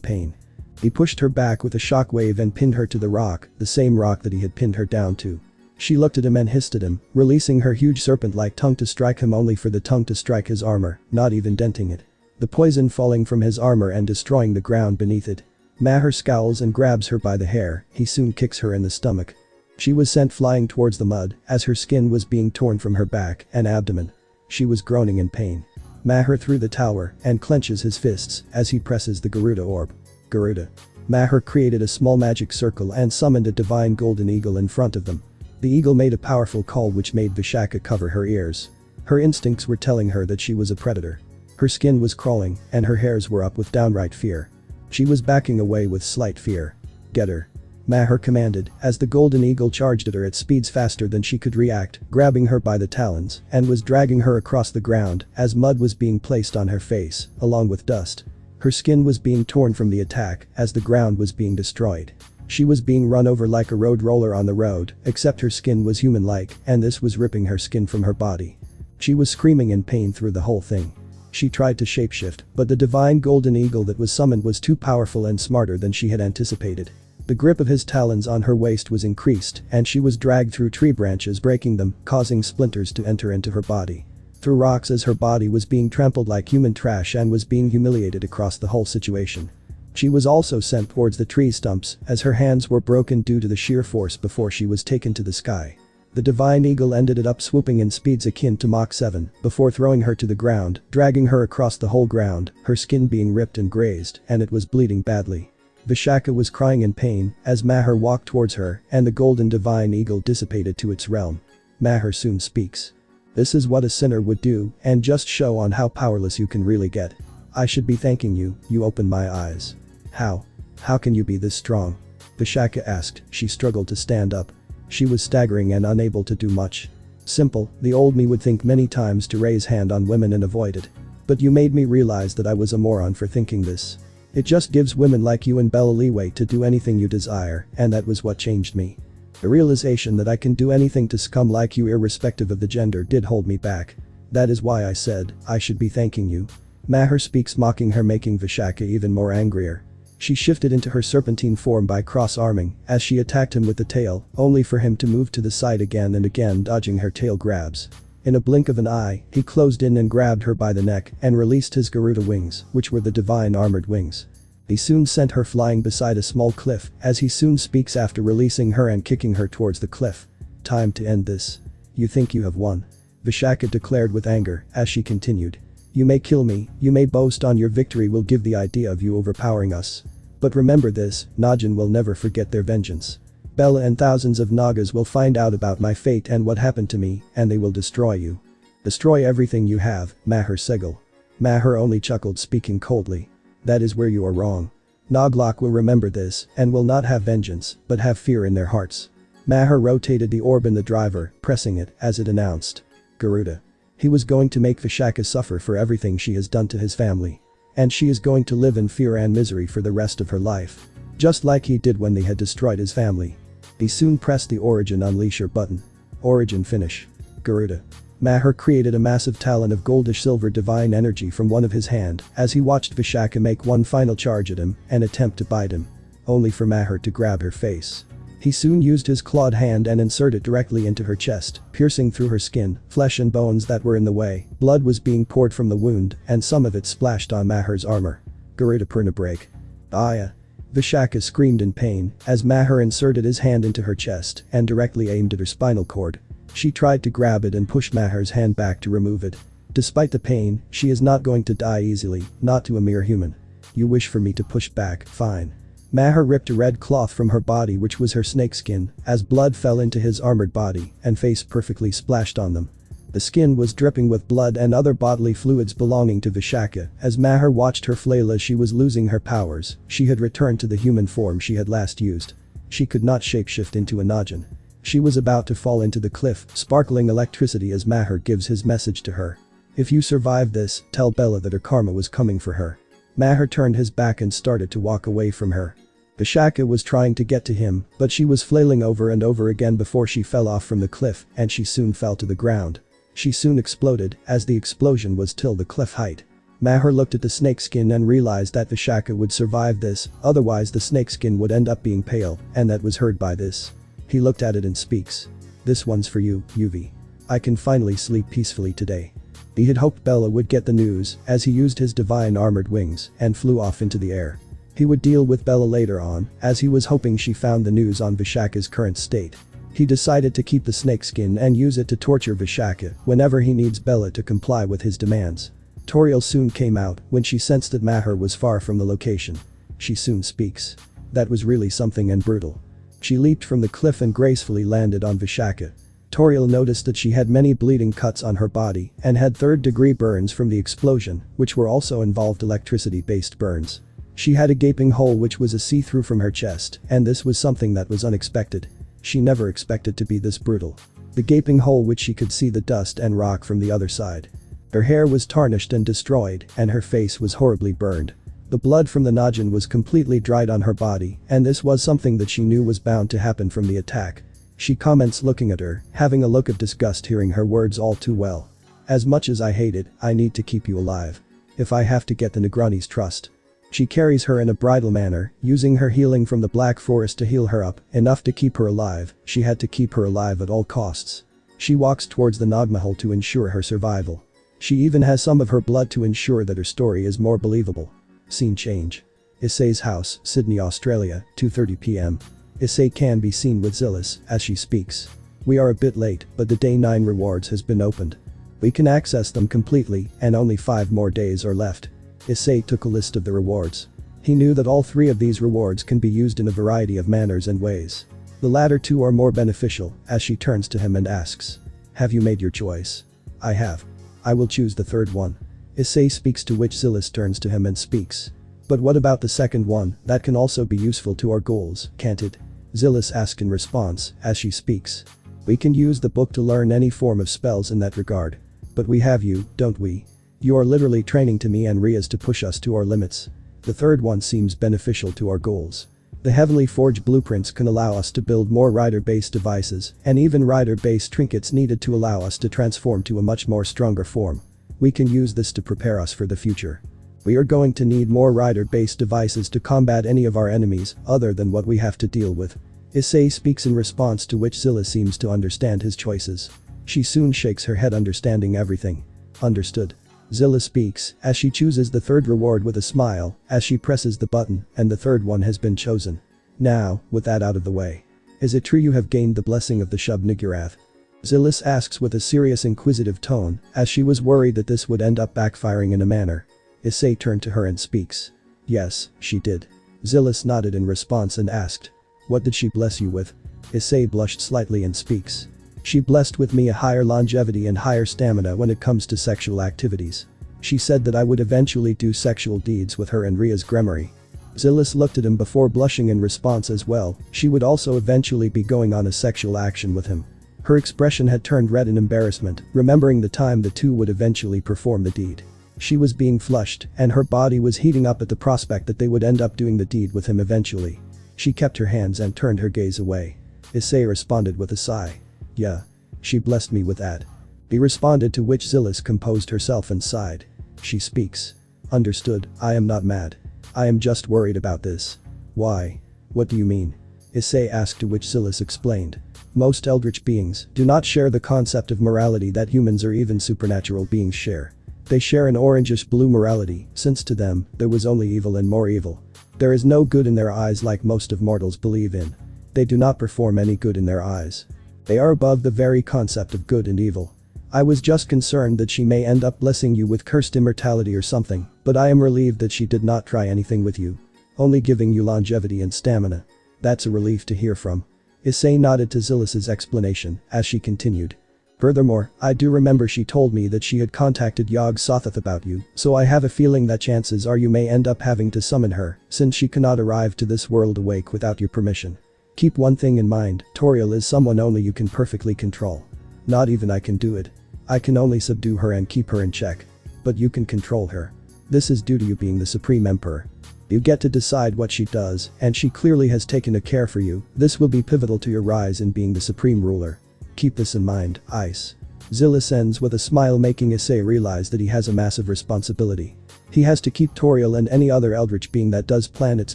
pain. He pushed her back with a shockwave and pinned her to the rock, the same rock that he had pinned her down to. She looked at him and hissed at him, releasing her huge serpent-like tongue to strike him, only for the tongue to strike his armor, not even denting it. The poison falling from his armor and destroying the ground beneath it. Maher scowls and grabs her by the hair. He soon kicks her in the stomach. She was sent flying towards the mud as her skin was being torn from her back and abdomen. She was groaning in pain. Maher threw the tower and clenches his fists as he presses the Garuda orb. Garuda. Maher created a small magic circle and summoned a divine golden eagle in front of them. The eagle made a powerful call which made Vishaka cover her ears. Her instincts were telling her that she was a predator. Her skin was crawling and her hairs were up with downright fear. She was backing away with slight fear. Get her. Maher commanded as the golden eagle charged at her at speeds faster than she could react, grabbing her by the talons and was dragging her across the ground as mud was being placed on her face, along with dust. Her skin was being torn from the attack as the ground was being destroyed. She was being run over like a road roller on the road, except her skin was human-like and this was ripping her skin from her body. She was screaming in pain through the whole thing. She tried to shapeshift, but the divine golden eagle that was summoned was too powerful and smarter than she had anticipated. The grip of his talons on her waist was increased, and she was dragged through tree branches, breaking them, causing splinters to enter into her body. Through rocks as her body was being trampled like human trash and was being humiliated across the whole situation. She was also sent towards the tree stumps as her hands were broken due to the sheer force before she was taken to the sky. The divine eagle ended up swooping in speeds akin to Mach 7 before throwing her to the ground, dragging her across the whole ground, her skin being ripped and grazed, and it was bleeding badly. Vishaka was crying in pain as Maher walked towards her and the golden divine eagle dissipated to its realm. Maher soon speaks. This is what a sinner would do and just show on how powerless you can really get. I should be thanking you, you opened my eyes. How? How can you be this strong? Vishaka asked. She struggled to stand up. She was staggering and unable to do much. Simple, the old me would think many times to raise hand on women and avoid it. But you made me realize that I was a moron for thinking this. It just gives women like you and Bella leeway to do anything you desire, and that was what changed me. The realization that I can do anything to scum like you irrespective of the gender did hold me back. That is why I said, I should be thanking you. Maher speaks, mocking her, making Vishaka even more angrier. She shifted into her serpentine form by cross-arming as she attacked him with the tail, only for him to move to the side again and again, dodging her tail grabs. In a blink of an eye, he closed in and grabbed her by the neck and released his Garuda wings, which were the divine armored wings. He soon sent her flying beside a small cliff as he soon speaks after releasing her and kicking her towards the cliff. Time to end this. You think you have won? Vishaka declared with anger as she continued. You may kill me, you may boast on your victory, will give the idea of you overpowering us. But remember this, Najin will never forget their vengeance. Bella and thousands of Nagas will find out about my fate and what happened to me, and they will destroy you. Destroy everything you have, Maher Segel. Maher only chuckled, speaking coldly. That is where you are wrong. Naglok will remember this and will not have vengeance, but have fear in their hearts. Maher rotated the orb in the driver, pressing it as it announced. Garuda. He was going to make Vishaka suffer for everything she has done to his family. And she is going to live in fear and misery for the rest of her life. Just like he did when they had destroyed his family. He soon pressed the Origin Unleasher button. Origin finish. Garuda. Maher created a massive talon of goldish silver divine energy from one of his hand as he watched Vishaka make one final charge at him and attempt to bite him. Only for Maher to grab her face. He soon used his clawed hand and insert it directly into her chest, piercing through her skin, flesh and bones that were in the way. Blood was being poured from the wound and some of it splashed on Maher's armor. Garuda Purna break. Aya. Vishaka screamed in pain as Maher inserted his hand into her chest and directly aimed at her spinal cord. She tried to grab it and push Maher's hand back to remove it. Despite the pain, she is not going to die easily, not to a mere human. You wish for me to push back, fine. Maher ripped a red cloth from her body, which was her snakeskin, as blood fell into his armored body and face perfectly splashed on them. The skin was dripping with blood and other bodily fluids belonging to Vishaka as Maher watched her flail as she was losing her powers. She had returned to the human form she had last used. She could not shapeshift into a Najin. She was about to fall into the cliff, sparkling electricity as Maher gives his message to her. If you survive this, tell Bella that her karma was coming for her. Maher turned his back and started to walk away from her. Vishaka was trying to get to him, but she was flailing over and over again before she fell off from the cliff and she soon fell to the ground. She soon exploded as the explosion was till the cliff height. Maher looked at the snakeskin and realized that Vishaka would survive this, otherwise the snakeskin would end up being pale, and that was hurt by this. He looked at it and speaks. This one's for you, Yuvi. I can finally sleep peacefully today. He had hoped Bella would get the news as he used his divine armored wings and flew off into the air. He would deal with Bella later on as he was hoping she found the news on Vishaka's current state. He decided to keep the snakeskin and use it to torture Vishaka whenever he needs Bella to comply with his demands. Toriel soon came out when she sensed that Maher was far from the location. She soon speaks. That was really something and brutal. She leaped from the cliff and gracefully landed on Vishaka. Toriel noticed that she had many bleeding cuts on her body and had third-degree burns from the explosion, which were also involved electricity-based burns. She had a gaping hole which was a see-through from her chest, and this was something that was unexpected. She never expected to be this brutal. The gaping hole which she could see the dust and rock from the other side. Her hair was tarnished and destroyed, and her face was horribly burned. The blood from the Najin was completely dried on her body, and this was something that she knew was bound to happen from the attack. She comments looking at her, having a look of disgust hearing her words all too well. As much as I hate it, I need to keep you alive. if I have to get the Negrani's trust. She carries her in a bridal manner, using her healing from the Black Forest to heal her up, enough to keep her alive. She had to keep her alive at all costs. She walks towards the Nagmahal to ensure her survival. She even has some of her blood to ensure that her story is more believable. Scene change. Issei's house, Sydney, Australia, 2:30 p.m. Issei can be seen with Zilis as she speaks. We are a bit late, but the day 9 rewards has been opened. We can access them completely and only 5 more days are left. Issei took a list of the rewards. He knew that all 3 of these rewards can be used in a variety of manners and ways. The latter 2 are more beneficial as she turns to him and asks. Have you made your choice? I have. I will choose the 3rd one. Issei speaks, to which Zilis turns to him and speaks. But what about the 2nd one? That can also be useful to our goals, can't it? Zilis asks in response as she speaks. We can use the book to learn any form of spells in that regard. But we have you, don't we? You are literally training to me and Rias to push us to our limits. The 3rd one seems beneficial to our goals. The heavily forged blueprints can allow us to build more rider-based devices and even rider-based trinkets needed to allow us to transform to a much more stronger form. We can use this to prepare us for the future. We are going to need more rider-based devices to combat any of our enemies other than what we have to deal with. Issei speaks in response, to which Zilla seems to understand his choices. She soon shakes her head, understanding everything. Understood. Zilla speaks as she chooses the 3rd reward with a smile as she presses the button, and the 3rd one has been chosen. Now, with that out of the way. Is it true you have gained the blessing of the Shub-Niggurath? Zilis asks with a serious, inquisitive tone as she was worried that this would end up backfiring in a manner. Issei turned to her and speaks. Yes, she did. Zilis nodded in response and asked. What did she bless you with? Issei blushed slightly and speaks. She blessed with me a higher longevity and higher stamina when it comes to sexual activities. She said that I would eventually do sexual deeds with her and Ria's Gremory. Zilis looked at him before blushing in response as well. She would also eventually be going on a sexual action with him. Her expression had turned red in embarrassment, remembering the time the two would eventually perform the deed. She was being flushed, and her body was heating up at the prospect that they would end up doing the deed with him eventually. She kept her hands and turned her gaze away. Issei responded with a sigh. Yeah. She blessed me with that. He responded, to which Zilis composed herself and sighed. She speaks. Understood, I am not mad. I am just worried about this. Why? What do you mean? Issei asked, to which Zilis explained. Most eldritch beings do not share the concept of morality that humans or even supernatural beings share. They share an orangish-blue morality, since to them, there was only evil and more evil. There is no good in their eyes like most of mortals believe in. They do not perform any good in their eyes. They are above the very concept of good and evil. I was just concerned that she may end up blessing you with cursed immortality or something, but I am relieved that she did not try anything with you. Only giving you longevity and stamina. That's a relief to hear from. Issei nodded to Zilis's explanation as she continued. Furthermore, I do remember she told me that she had contacted Yog-Sothoth about you, so I have a feeling that chances are you may end up having to summon her, since she cannot arrive to this world awake without your permission. Keep one thing in mind, Toriel is someone only you can perfectly control. Not even I can do it. I can only subdue her and keep her in check. But you can control her. This is due to you being the Supreme Emperor. You get to decide what she does, and she clearly has taken a care for you. This will be pivotal to your rise in being the Supreme Ruler. Keep this in mind, Ice. Zilis ends with a smile, making Issei realize that he has a massive responsibility. He has to keep Toriel and any other eldritch being that does plan its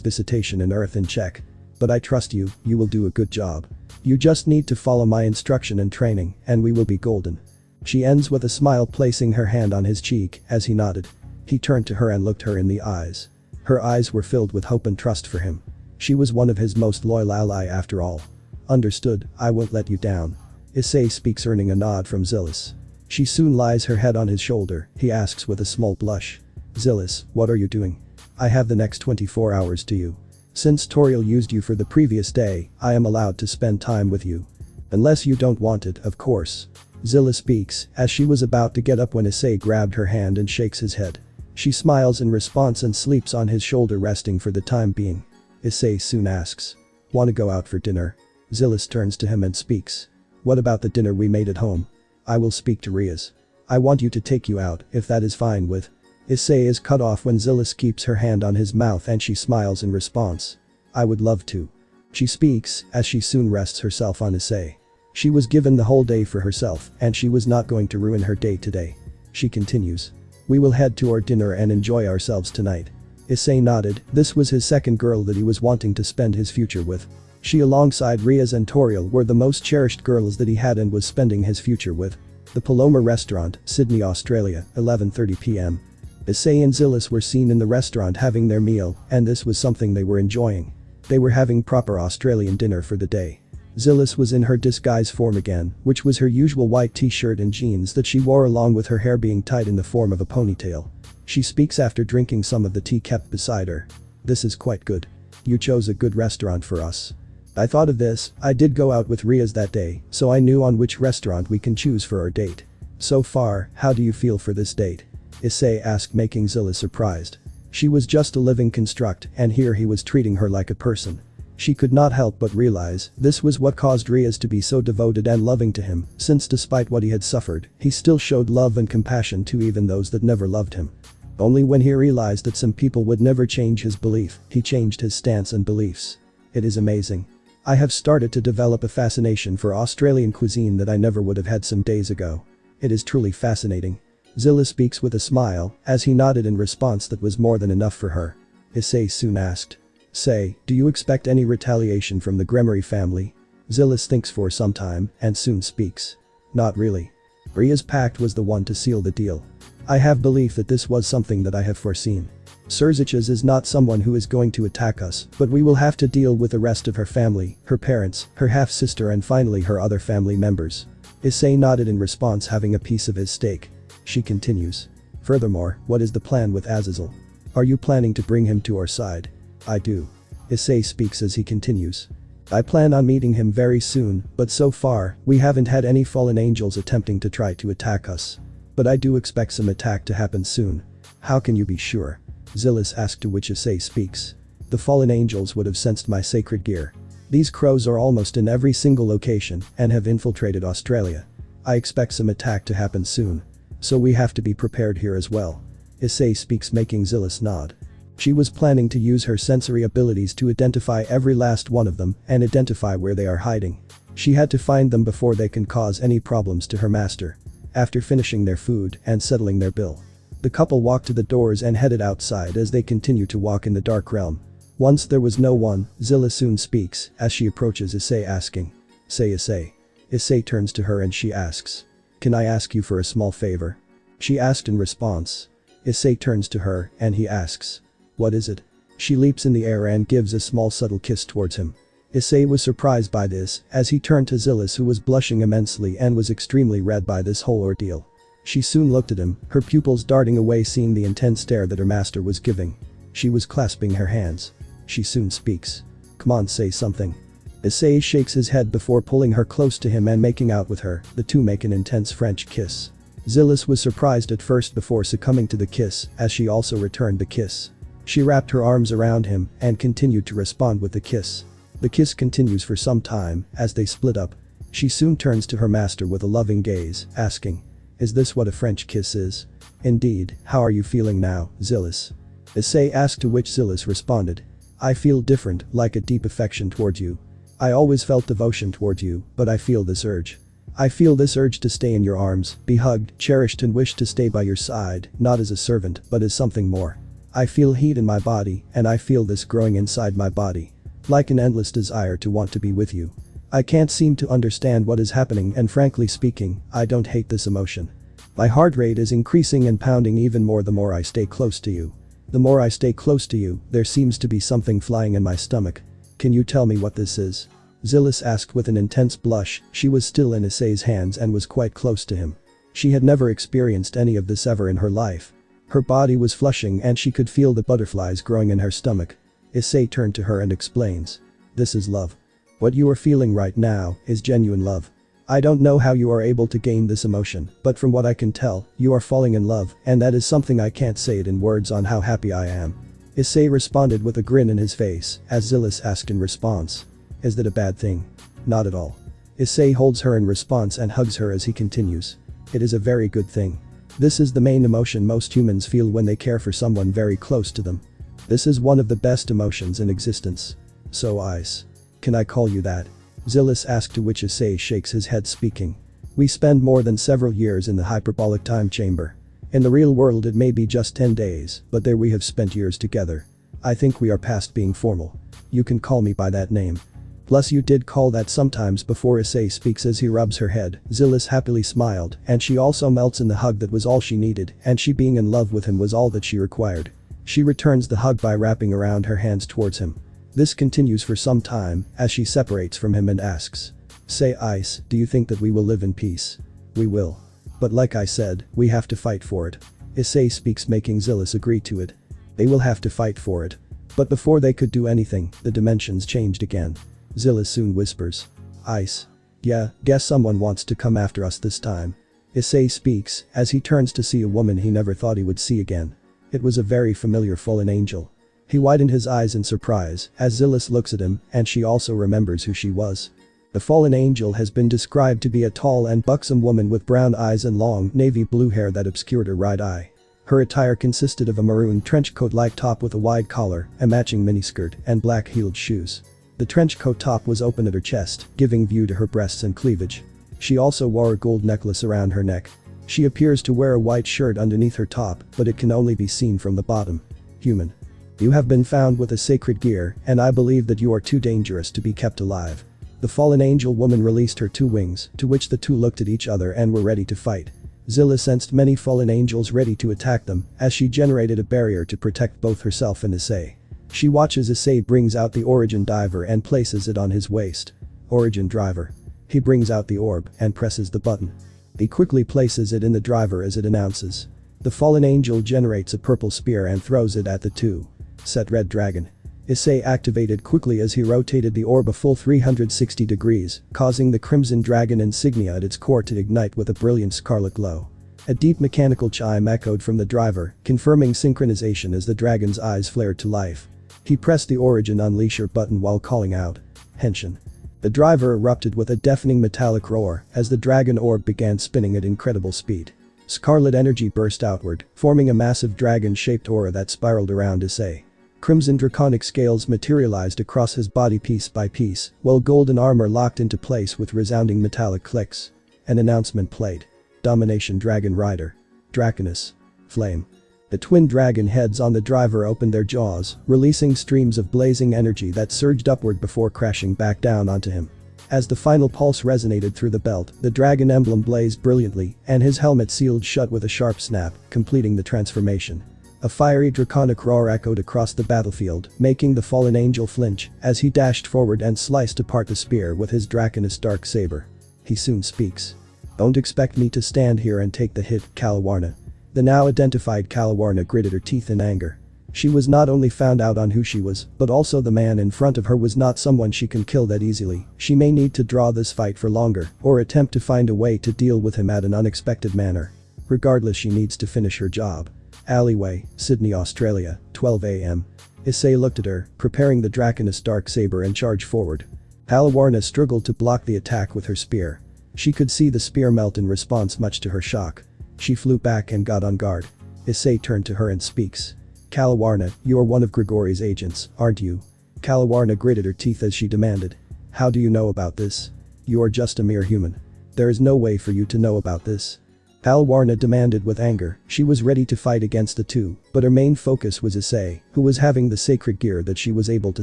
visitation in Earth in check. But I trust you, you will do a good job. You just need to follow my instruction and training, and we will be golden. She ends with a smile, placing her hand on his cheek as he nodded. He turned to her and looked her in the eyes. Her eyes were filled with hope and trust for him. She was one of his most loyal ally after all. Understood, I won't let you down. Issei speaks, earning a nod from Zilis. She soon lies her head on his shoulder. He asks with a small blush. Zilis, what are you doing? I have the next 24 hours to you. Since Toriel used you for the previous day, I am allowed to spend time with you. Unless you don't want it, of course. Zilla speaks as she was about to get up when Issei grabbed her hand and shakes his head. She smiles in response and sleeps on his shoulder, resting for the time being. Issei soon asks. Want to go out for dinner? Zilis turns to him and speaks. What about the dinner we made at home? I will speak to Rias. I want you to take you out, if that is fine with. Issei is cut off when Zilis keeps her hand on his mouth and she smiles in response. I would love to. She speaks as she soon rests herself on Issei. She was given the whole day for herself and she was not going to ruin her day today. She continues. We will head to our dinner and enjoy ourselves tonight. Issei nodded. This was his second girl that he was wanting to spend his future with. She alongside Riaz and Toriel were the most cherished girls that he had and was spending his future with. The Paloma Restaurant, Sydney, Australia, 11:30 p.m. Issei and Zillis were seen in the restaurant having their meal, and this was something they were enjoying. They were having proper Australian dinner for the day. Zillis was in her disguise form again, which was her usual white t-shirt and jeans that she wore along with her hair being tied in the form of a ponytail. She speaks after drinking some of the tea kept beside her. This is quite good. You chose a good restaurant for us. I thought of this, I did go out with Riaz that day, so I knew on which restaurant we can choose for our date. So far, how do you feel for this date? Issei asked, making Zillis surprised. She was just a living construct, and here he was treating her like a person. She could not help but realize this was what caused Riaz to be so devoted and loving to him, since despite what he had suffered, he still showed love and compassion to even those that never loved him. Only when he realized that some people would never change his belief, he changed his stance and beliefs. It is amazing. I have started to develop a fascination for Australian cuisine that I never would have had some days ago. It is truly fascinating. Zillis speaks with a smile, as he nodded in response that was more than enough for her. Issei soon asked. Say, do you expect any retaliation from the Gremory family? Zillis thinks for some time, and soon speaks. Not really. Riaz's pact was the one to seal the deal. I have belief that this was something that I have foreseen. Surziches is not someone who is going to attack us, but we will have to deal with the rest of her family, her parents, her half-sister and finally her other family members. Issei nodded in response, having a piece of his steak. She continues. Furthermore, what is the plan with Azazel? Are you planning to bring him to our side? I do. Issei speaks as he continues. I plan on meeting him very soon, but so far, we haven't had any fallen angels attempting to try to attack us. But I do expect some attack to happen soon. How can you be sure? Zillis asked, to which Issei speaks. The fallen angels would have sensed my sacred gear. These crows are almost in every single location and have infiltrated Australia. I expect some attack to happen soon. So we have to be prepared here as well. Issei speaks, making Zillis nod. She was planning to use her sensory abilities to identify every last one of them and identify where they are hiding. She had to find them before they can cause any problems to her master. After finishing their food and settling their bill, the couple walked to the doors and headed outside as they continue to walk in the dark realm. Once there was no one, Zillis soon speaks as she approaches Issei, asking. Say, Issei. Issei turns to her and she asks. Can I ask you for a small favor? She asked in response. Issei turns to her and he asks. What is it? She leaps in the air and gives a small subtle kiss towards him. Issei was surprised by this as he turned to Zillis, who was blushing immensely and was extremely red by this whole ordeal. She soon looked at him, her pupils darting away seeing the intense stare that her master was giving. She was clasping her hands. She soon speaks. Come on, say something. Issei shakes his head before pulling her close to him and making out with her. The two make an intense French kiss. Zillis was surprised at first before succumbing to the kiss as she also returned the kiss. She wrapped her arms around him and continued to respond with the kiss. The kiss continues for some time as they split up. She soon turns to her master with a loving gaze, asking. Is this what a French kiss is? Indeed, how are you feeling now, Zillis? Issei asked, to which Zillis responded. I feel different, like a deep affection towards you. I always felt devotion towards you, but I feel this urge. I feel this urge to stay in your arms, be hugged, cherished and wish to stay by your side, not as a servant, but as something more. I feel heat in my body, and I feel this growing inside my body. Like an endless desire to want to be with you. I can't seem to understand what is happening, and frankly speaking, I don't hate this emotion. My heart rate is increasing and pounding even more the more I stay close to you. The more I stay close to you, there seems to be something flying in my stomach. Can you tell me what this is? Zillis asked with an intense blush. She was still in Issei's hands and was quite close to him. She had never experienced any of this ever in her life. Her body was flushing and she could feel the butterflies growing in her stomach. Issei turned to her and explains. This is love. What you are feeling right now is genuine love. I don't know how you are able to gain this emotion, but from what I can tell, you are falling in love, and that is something I can't say it in words on how happy I am. Issei responded with a grin in his face as Zillis asked in response. Is that a bad thing? Not at all. Issei holds her in response and hugs her as he continues. It is a very good thing. This is the main emotion most humans feel when they care for someone very close to them. This is one of the best emotions in existence. So Ice. Can I call you that? Zillis asked, to which Issei shakes his head speaking. We spend more than several years in the hyperbolic time chamber. In the real world it may be just 10 days, but there we have spent years together. I think we are past being formal. You can call me by that name. Plus you did call that sometimes before. Issei speaks as he rubs her head. Zillis happily smiled, and she also melts in the hug that was all she needed, and she being in love with him was all that she required. She returns the hug by wrapping around her hands towards him. This continues for some time, as she separates from him and asks. Say Ice, do you think that we will live in peace? We will. But like I said, we have to fight for it. Issei speaks making Zillis agree to it. They will have to fight for it. But before they could do anything, the dimensions changed again. Zillis soon whispers. Ice. Yeah, guess someone wants to come after us this time. Issei speaks, as he turns to see a woman he never thought he would see again. It was a very familiar fallen angel. He widened his eyes in surprise, as Zillis looks at him, and she also remembers who she was. The fallen angel has been described to be a tall and buxom woman with brown eyes and long navy blue hair that obscured her right eye. Her attire consisted of a maroon trench coat-like top with a wide collar, a matching miniskirt, and black-heeled shoes. The trench coat top was open at her chest, giving view to her breasts and cleavage. She also wore a gold necklace around her neck. She appears to wear a white shirt underneath her top, but it can only be seen from the bottom. Human. You have been found with a sacred gear, and I believe that you are too dangerous to be kept alive. The fallen angel woman released her two wings, to which the two looked at each other and were ready to fight. Zilla sensed many fallen angels ready to attack them, as she generated a barrier to protect both herself and Issei. She watches Issei brings out the origin diver and places it on his waist. Origin driver. He brings out the orb and presses the button. He quickly places it in the driver as it announces. The fallen angel generates a purple spear and throws it at the two. Set red dragon. Issei activated quickly as he rotated the orb a full 360 degrees, causing the crimson dragon insignia at its core to ignite with a brilliant scarlet glow. A deep mechanical chime echoed from the driver, confirming synchronization as the dragon's eyes flared to life. He pressed the origin unleasher button while calling out. Henshin. The driver erupted with a deafening metallic roar as the dragon orb began spinning at incredible speed. Scarlet energy burst outward, forming a massive dragon-shaped aura that spiraled around Issei. Crimson draconic scales materialized across his body piece by piece, while golden armor locked into place with resounding metallic clicks. An announcement played. Domination Dragon Rider. Draconus. Flame. The twin dragon heads on the driver opened their jaws, releasing streams of blazing energy that surged upward before crashing back down onto him. As the final pulse resonated through the belt, the dragon emblem blazed brilliantly, and his helmet sealed shut with a sharp snap, completing the transformation. A fiery draconic roar echoed across the battlefield, making the fallen angel flinch as he dashed forward and sliced apart the spear with his draconous dark saber. He soon speaks. Don't expect me to stand here and take the hit, Kalawarna. The now identified Kalawarna gritted her teeth in anger. She was not only found out on who she was, but also the man in front of her was not someone she can kill that easily. She may need to draw this fight for longer, or attempt to find a way to deal with him at an unexpected manner. Regardless, she needs to finish her job. Alleyway, Sydney, Australia, 12 a.m. Issei looked at her, preparing the draconous dark saber and charged forward. Kalawarna struggled to block the attack with her spear. She could see the spear melt in response, much to her shock. She flew back and got on guard. Issei turned to her and speaks. Kalawarna, you are one of Grigori's agents, aren't you? Kalawarna gritted her teeth as she demanded. How do you know about this? You are just a mere human. There is no way for you to know about this. Kalawarna demanded with anger. She was ready to fight against the two, but her main focus was Issei, who was having the sacred gear that she was able to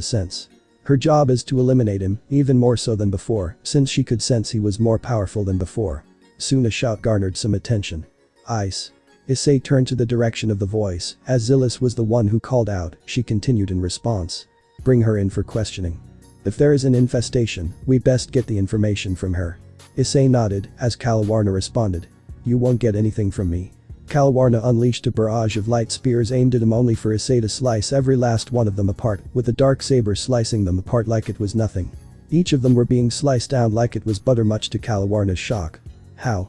sense. Her job is to eliminate him, even more so than before, since she could sense he was more powerful than before. Soon a shout garnered some attention. Ice. Issei turned to the direction of the voice, as Zillis was the one who called out. She continued in response. Bring her in for questioning. If there is an infestation, we best get the information from her. Issei nodded, as Kalawarna responded. You won't get anything from me. Kalawarna unleashed a barrage of light spears aimed at him, only for Issei to slice every last one of them apart, with the dark saber slicing them apart like it was nothing. Each of them were being sliced down like it was butter, much to Kalawarna's shock. How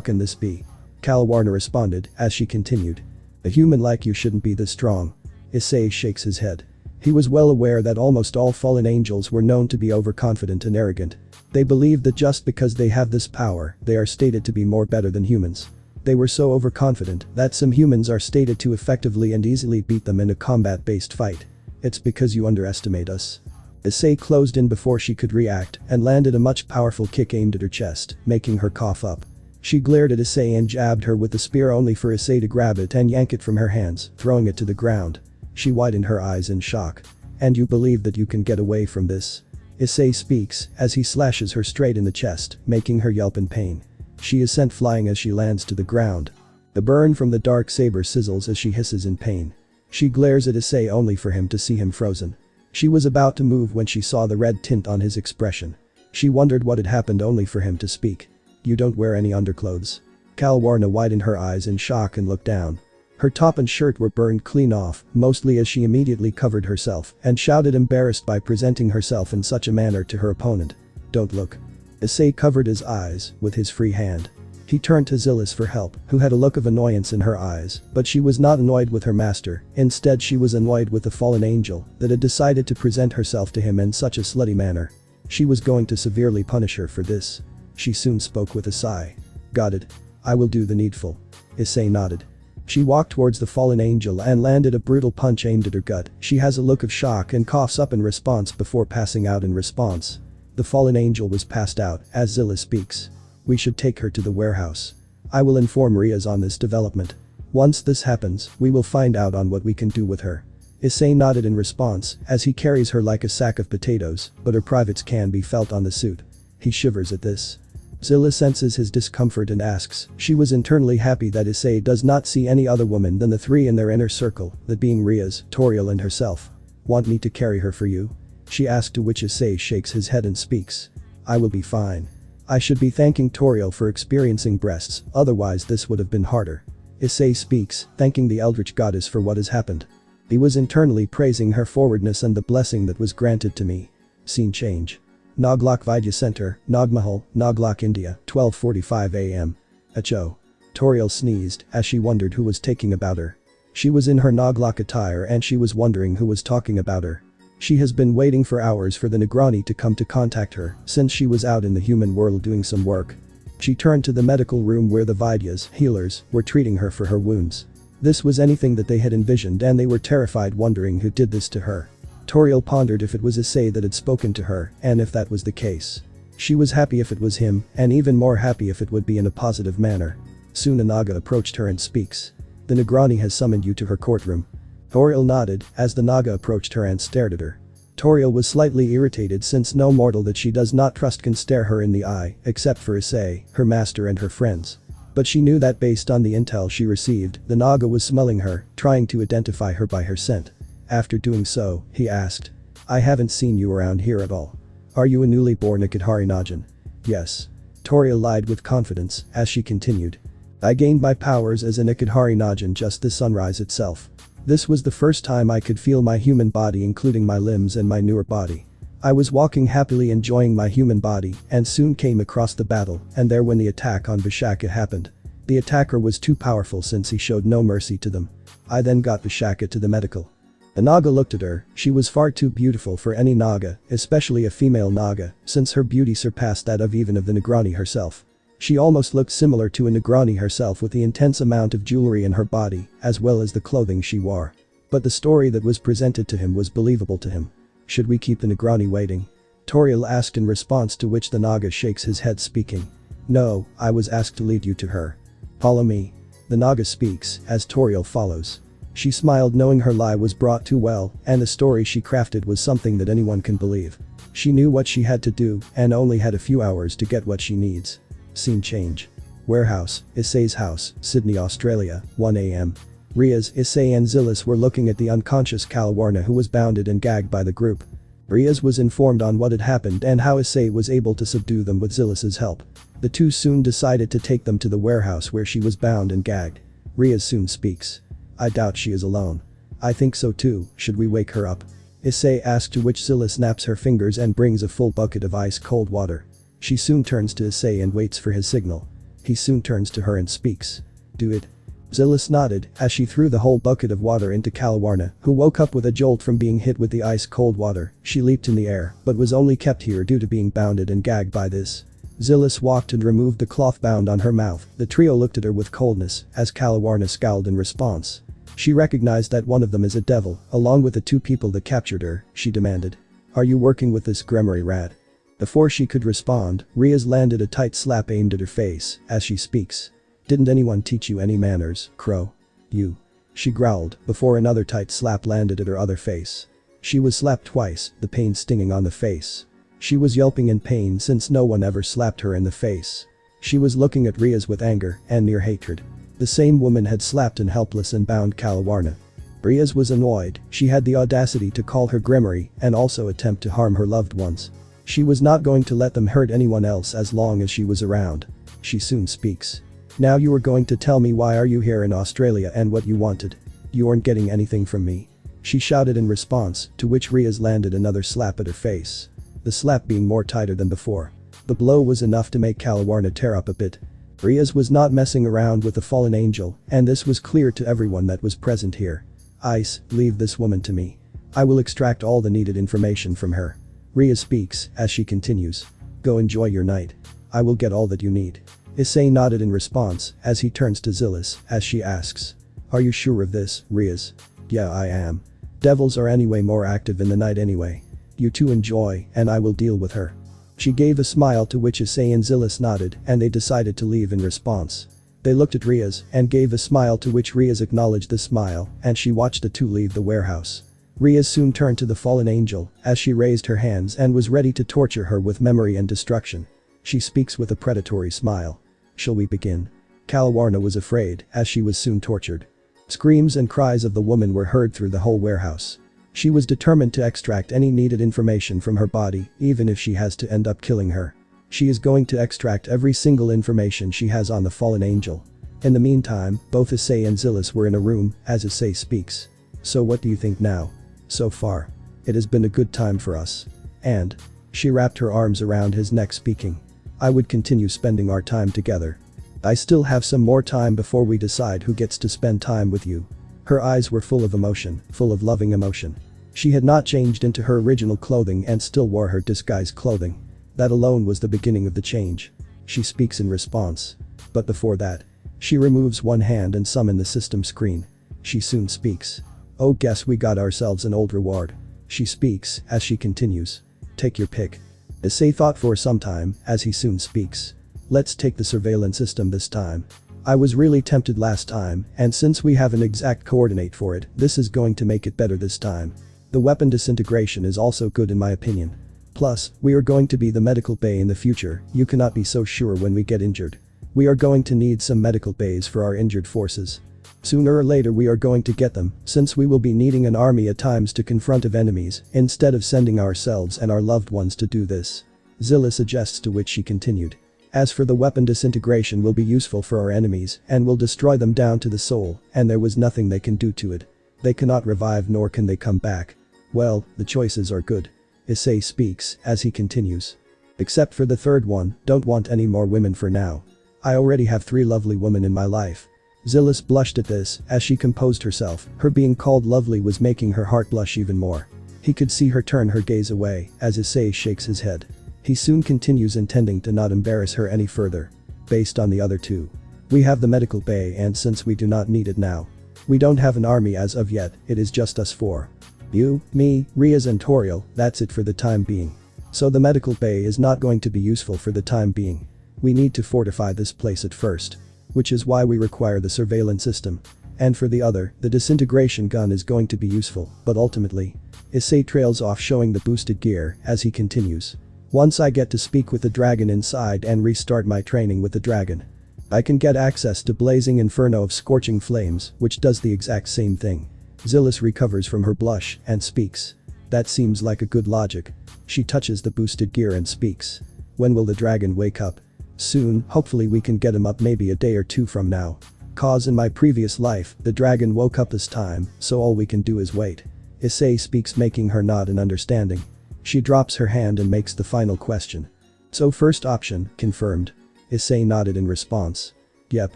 can this be? Kalawarna responded, as she continued. A human like you shouldn't be this strong. Issei shakes his head. He was well aware that almost all fallen angels were known to be overconfident and arrogant. They believed that just because they have this power, they are stated to be more better than humans. They were so overconfident that some humans are stated to effectively and easily beat them in a combat-based fight. It's because you underestimate us. Issei closed in before she could react and landed a much powerful kick aimed at her chest, making her cough up. She glared at Issei and jabbed her with the spear only for Issei to grab it and yank it from her hands, throwing it to the ground. She widened her eyes in shock. "And you believe that you can get away from this?" Issei speaks as he slashes her straight in the chest, making her yelp in pain. She is sent flying as she lands to the ground. The burn from the dark saber sizzles as she hisses in pain. She glares at Issei only for him to see him frozen. She was about to move when she saw the red tint on his expression. She wondered what had happened only for him to speak. "You don't wear any underclothes?" Kalwarna widened her eyes in shock and looked down. Her top and shirt were burned clean off, mostly as she immediately covered herself and shouted embarrassed by presenting herself in such a manner to her opponent. "Don't look." Issei covered his eyes with his free hand. He turned to Zillis for help, who had a look of annoyance in her eyes, but she was not annoyed with her master, instead she was annoyed with the fallen angel that had decided to present herself to him in such a slutty manner. She was going to severely punish her for this. She soon spoke with a sigh. "Got it. I will do the needful." Issei nodded. She walked towards the fallen angel and landed a brutal punch aimed at her gut. She has a look of shock and coughs up in response before passing out in response. The fallen angel was passed out as Zilla speaks. "We should take her to the warehouse. I will inform Riaz on this development. Once this happens, we will find out on what we can do with her." Issei nodded in response as he carries her like a sack of potatoes, but her privates can be felt on the suit. He shivers at this. Zilla senses his discomfort and asks. She was internally happy that Issei does not see any other woman than the three in their inner circle, that being Riaz, Toriel and herself. "Want me to carry her for you?" she asked, to which Issei shakes his head and speaks. "I will be fine. I should be thanking Toriel for experiencing breasts, otherwise this would have been harder." Issei speaks, thanking the Eldritch goddess for what has happened. He was internally praising her forwardness and the blessing that was granted to me. Scene change. Naglok Vidya Center, Nagmahal, Naglok, India, 12:45 am. Acho. Toriel sneezed as she wondered who was taking about her. She was in her Naglok attire and she was wondering who was talking about her. She has been waiting for hours for the Negrani to come to contact her since she was out in the human world doing some work. She turned to the medical room where the Vidyas, healers, were treating her for her wounds. This was anything that they had envisioned and they were terrified, wondering who did this to her. Toriel pondered if it was Issei that had spoken to her, and if that was the case. She was happy if it was him, and even more happy if it would be in a positive manner. Soon a Naga approached her and speaks. "The Negrani has summoned you to her courtroom." Toriel nodded as the Naga approached her and stared at her. Toriel was slightly irritated since no mortal that she does not trust can stare her in the eye, except for Issei, her master and her friends. But she knew that based on the intel she received, the Naga was smelling her, trying to identify her by her scent. After doing so, he asked. "I haven't seen you around here at all. Are you a newly born Ikadhari Najin?" "Yes." Toriel lied with confidence as she continued. "I gained my powers as an Ikadhari Najin just this sunrise itself. This was the first time I could feel my human body, including my limbs and my newer body. I was walking happily enjoying my human body and soon came across the battle, and there when the attack on Vishaka happened. The attacker was too powerful since he showed no mercy to them. I then got Vishaka to the medical." The Naga looked at her. She was far too beautiful for any Naga, especially a female Naga, since her beauty surpassed that of even of the Negrani herself. She almost looked similar to a Negrani herself with the intense amount of jewelry in her body, as well as the clothing she wore. But the story that was presented to him was believable to him. "Should we keep the Negrani waiting?" Toriel asked, in response to which the Naga shakes his head, speaking. "No, I was asked to lead you to her. Follow me." The Naga speaks as Toriel follows. She smiled, knowing her lie was brought too well, and the story she crafted was something that anyone can believe. She knew what she had to do and only had a few hours to get what she needs. Scene change. Warehouse, Issei's house, Sydney, Australia, 1 am. Riaz, Issei and Zillis were looking at the unconscious Kalwarna, who was bounded and gagged by the group. Riaz was informed on what had happened and how Issei was able to subdue them with Zillis's help. The two soon decided to take them to the warehouse where she was bound and gagged. Riaz soon speaks. "I doubt she is alone." "I think so too. Should we wake her up?" Issei asked, to which Zilla snaps her fingers and brings a full bucket of ice cold water. She soon turns to Issei and waits for his signal. He soon turns to her and speaks. "Do it." Zillis nodded as she threw the whole bucket of water into Kalwarna, who woke up with a jolt from being hit with the ice cold water. She leaped in the air but was only kept here due to being bounded and gagged by this. Zillis walked and removed the cloth bound on her mouth. The trio looked at her with coldness as Kalwarna scowled in response. She recognized that one of them is a devil, along with the two people that captured her. She demanded. "Are you working with this Gremory rat?" Before she could respond, Ria's landed a tight slap aimed at her face as she speaks. Didn't anyone teach you any manners, Crow? You. She growled before another tight slap landed at her other face. She was slapped twice, the pain stinging on the face. She was yelping in pain since no one ever slapped her in the face. She was looking at Ria's with anger and near hatred. The same woman had slapped and helpless and bound Kalawarna. Ria's was annoyed, she had the audacity to call her Grimmery and also attempt to harm her loved ones. She was not going to let them hurt anyone else as long as she was around. She soon speaks. Now you are going to tell me why are you here in Australia and what you wanted. You aren't getting anything from me. She shouted in response, to which Ria's landed another slap at her face. The slap being more tighter than before. The blow was enough to make Kalawarna tear up a bit. Ria's was not messing around with the fallen angel, and this was clear to everyone that was present here. Ice, leave this woman to me. I will extract all the needed information from her. Ria speaks as she continues. Go enjoy your night. I will get all that you need. Issei nodded in response as he turns to Zillis as she asks. Are you sure of this, Rias? Yeah, I am. Devils are anyway more active in the night anyway. You two enjoy and I will deal with her. She gave a smile to which Issei and Zillis nodded and they decided to leave in response. They looked at Rias and gave a smile to which Rias acknowledged the smile and she watched the two leave the warehouse. Rias soon turned to the fallen angel as she raised her hands and was ready to torture her with memory and destruction. She speaks with a predatory smile. Shall we begin? Kalawarna was afraid as she was soon tortured. Screams and cries of the woman were heard through the whole warehouse. She was determined to extract any needed information from her body even if she has to end up killing her. She is going to extract every single information she has on the fallen angel. In the meantime, both Issei and Zillis were in a room as Issei speaks. So what do you think now? So far. It has been a good time for us. And. She wrapped her arms around his neck speaking. I would continue spending our time together. I still have some more time before we decide who gets to spend time with you. Her eyes were full of emotion, full of loving emotion. She had not changed into her original clothing and still wore her disguise clothing. That alone was the beginning of the change. She speaks in response. But before that. She removes one hand and summons the system screen. She soon speaks. Oh, guess we got ourselves an old reward. She speaks as she continues. Take your pick. Issei thought for some time as he soon speaks. Let's take the surveillance system this time. I was really tempted last time and since we have an exact coordinate for it, this is going to make it better this time. The weapon disintegration is also good in my opinion. Plus, we are going to be the medical bay in the future, you cannot be so sure when we get injured. We are going to need some medical bays for our injured forces. Sooner or later we are going to get them, since we will be needing an army at times to confront of enemies, instead of sending ourselves and our loved ones to do this. Zilla suggests, to which she continued. As for the weapon disintegration will be useful for our enemies and will destroy them down to the soul, and there was nothing they can do to it. They cannot revive nor can they come back. Well, the choices are good. Issei speaks as he continues. Except for the third one, don't want any more women for now. I already have 3 lovely women in my life. Zillis blushed at this as she composed herself, her being called lovely was making her heart blush even more. He could see her turn her gaze away as Issei shakes his head. He soon continues, intending to not embarrass her any further. Based on the other 2. We have the medical bay and since we do not need it now. We don't have an army as of yet, it is just us 4. You, me, Rias and Toriel, that's it for the time being. So the medical bay is not going to be useful for the time being. We need to fortify this place at first. Which is why we require the surveillance system. And for the other, the disintegration gun is going to be useful, but ultimately. Issei trails off showing the boosted gear as he continues. Once I get to speak with the dragon inside and restart my training with the dragon. I can get access to Blazing Inferno of Scorching Flames, which does the exact same thing. Zillis recovers from her blush and speaks. That seems like a good logic. She touches the boosted gear and speaks. When will the dragon wake up? Soon, hopefully we can get him up maybe a day or 2 from now. Cause in my previous life, the dragon woke up this time, so all we can do is wait. Issei speaks, making her nod in understanding. She drops her hand and makes the final question. So first option, confirmed. Issei nodded in response. Yep,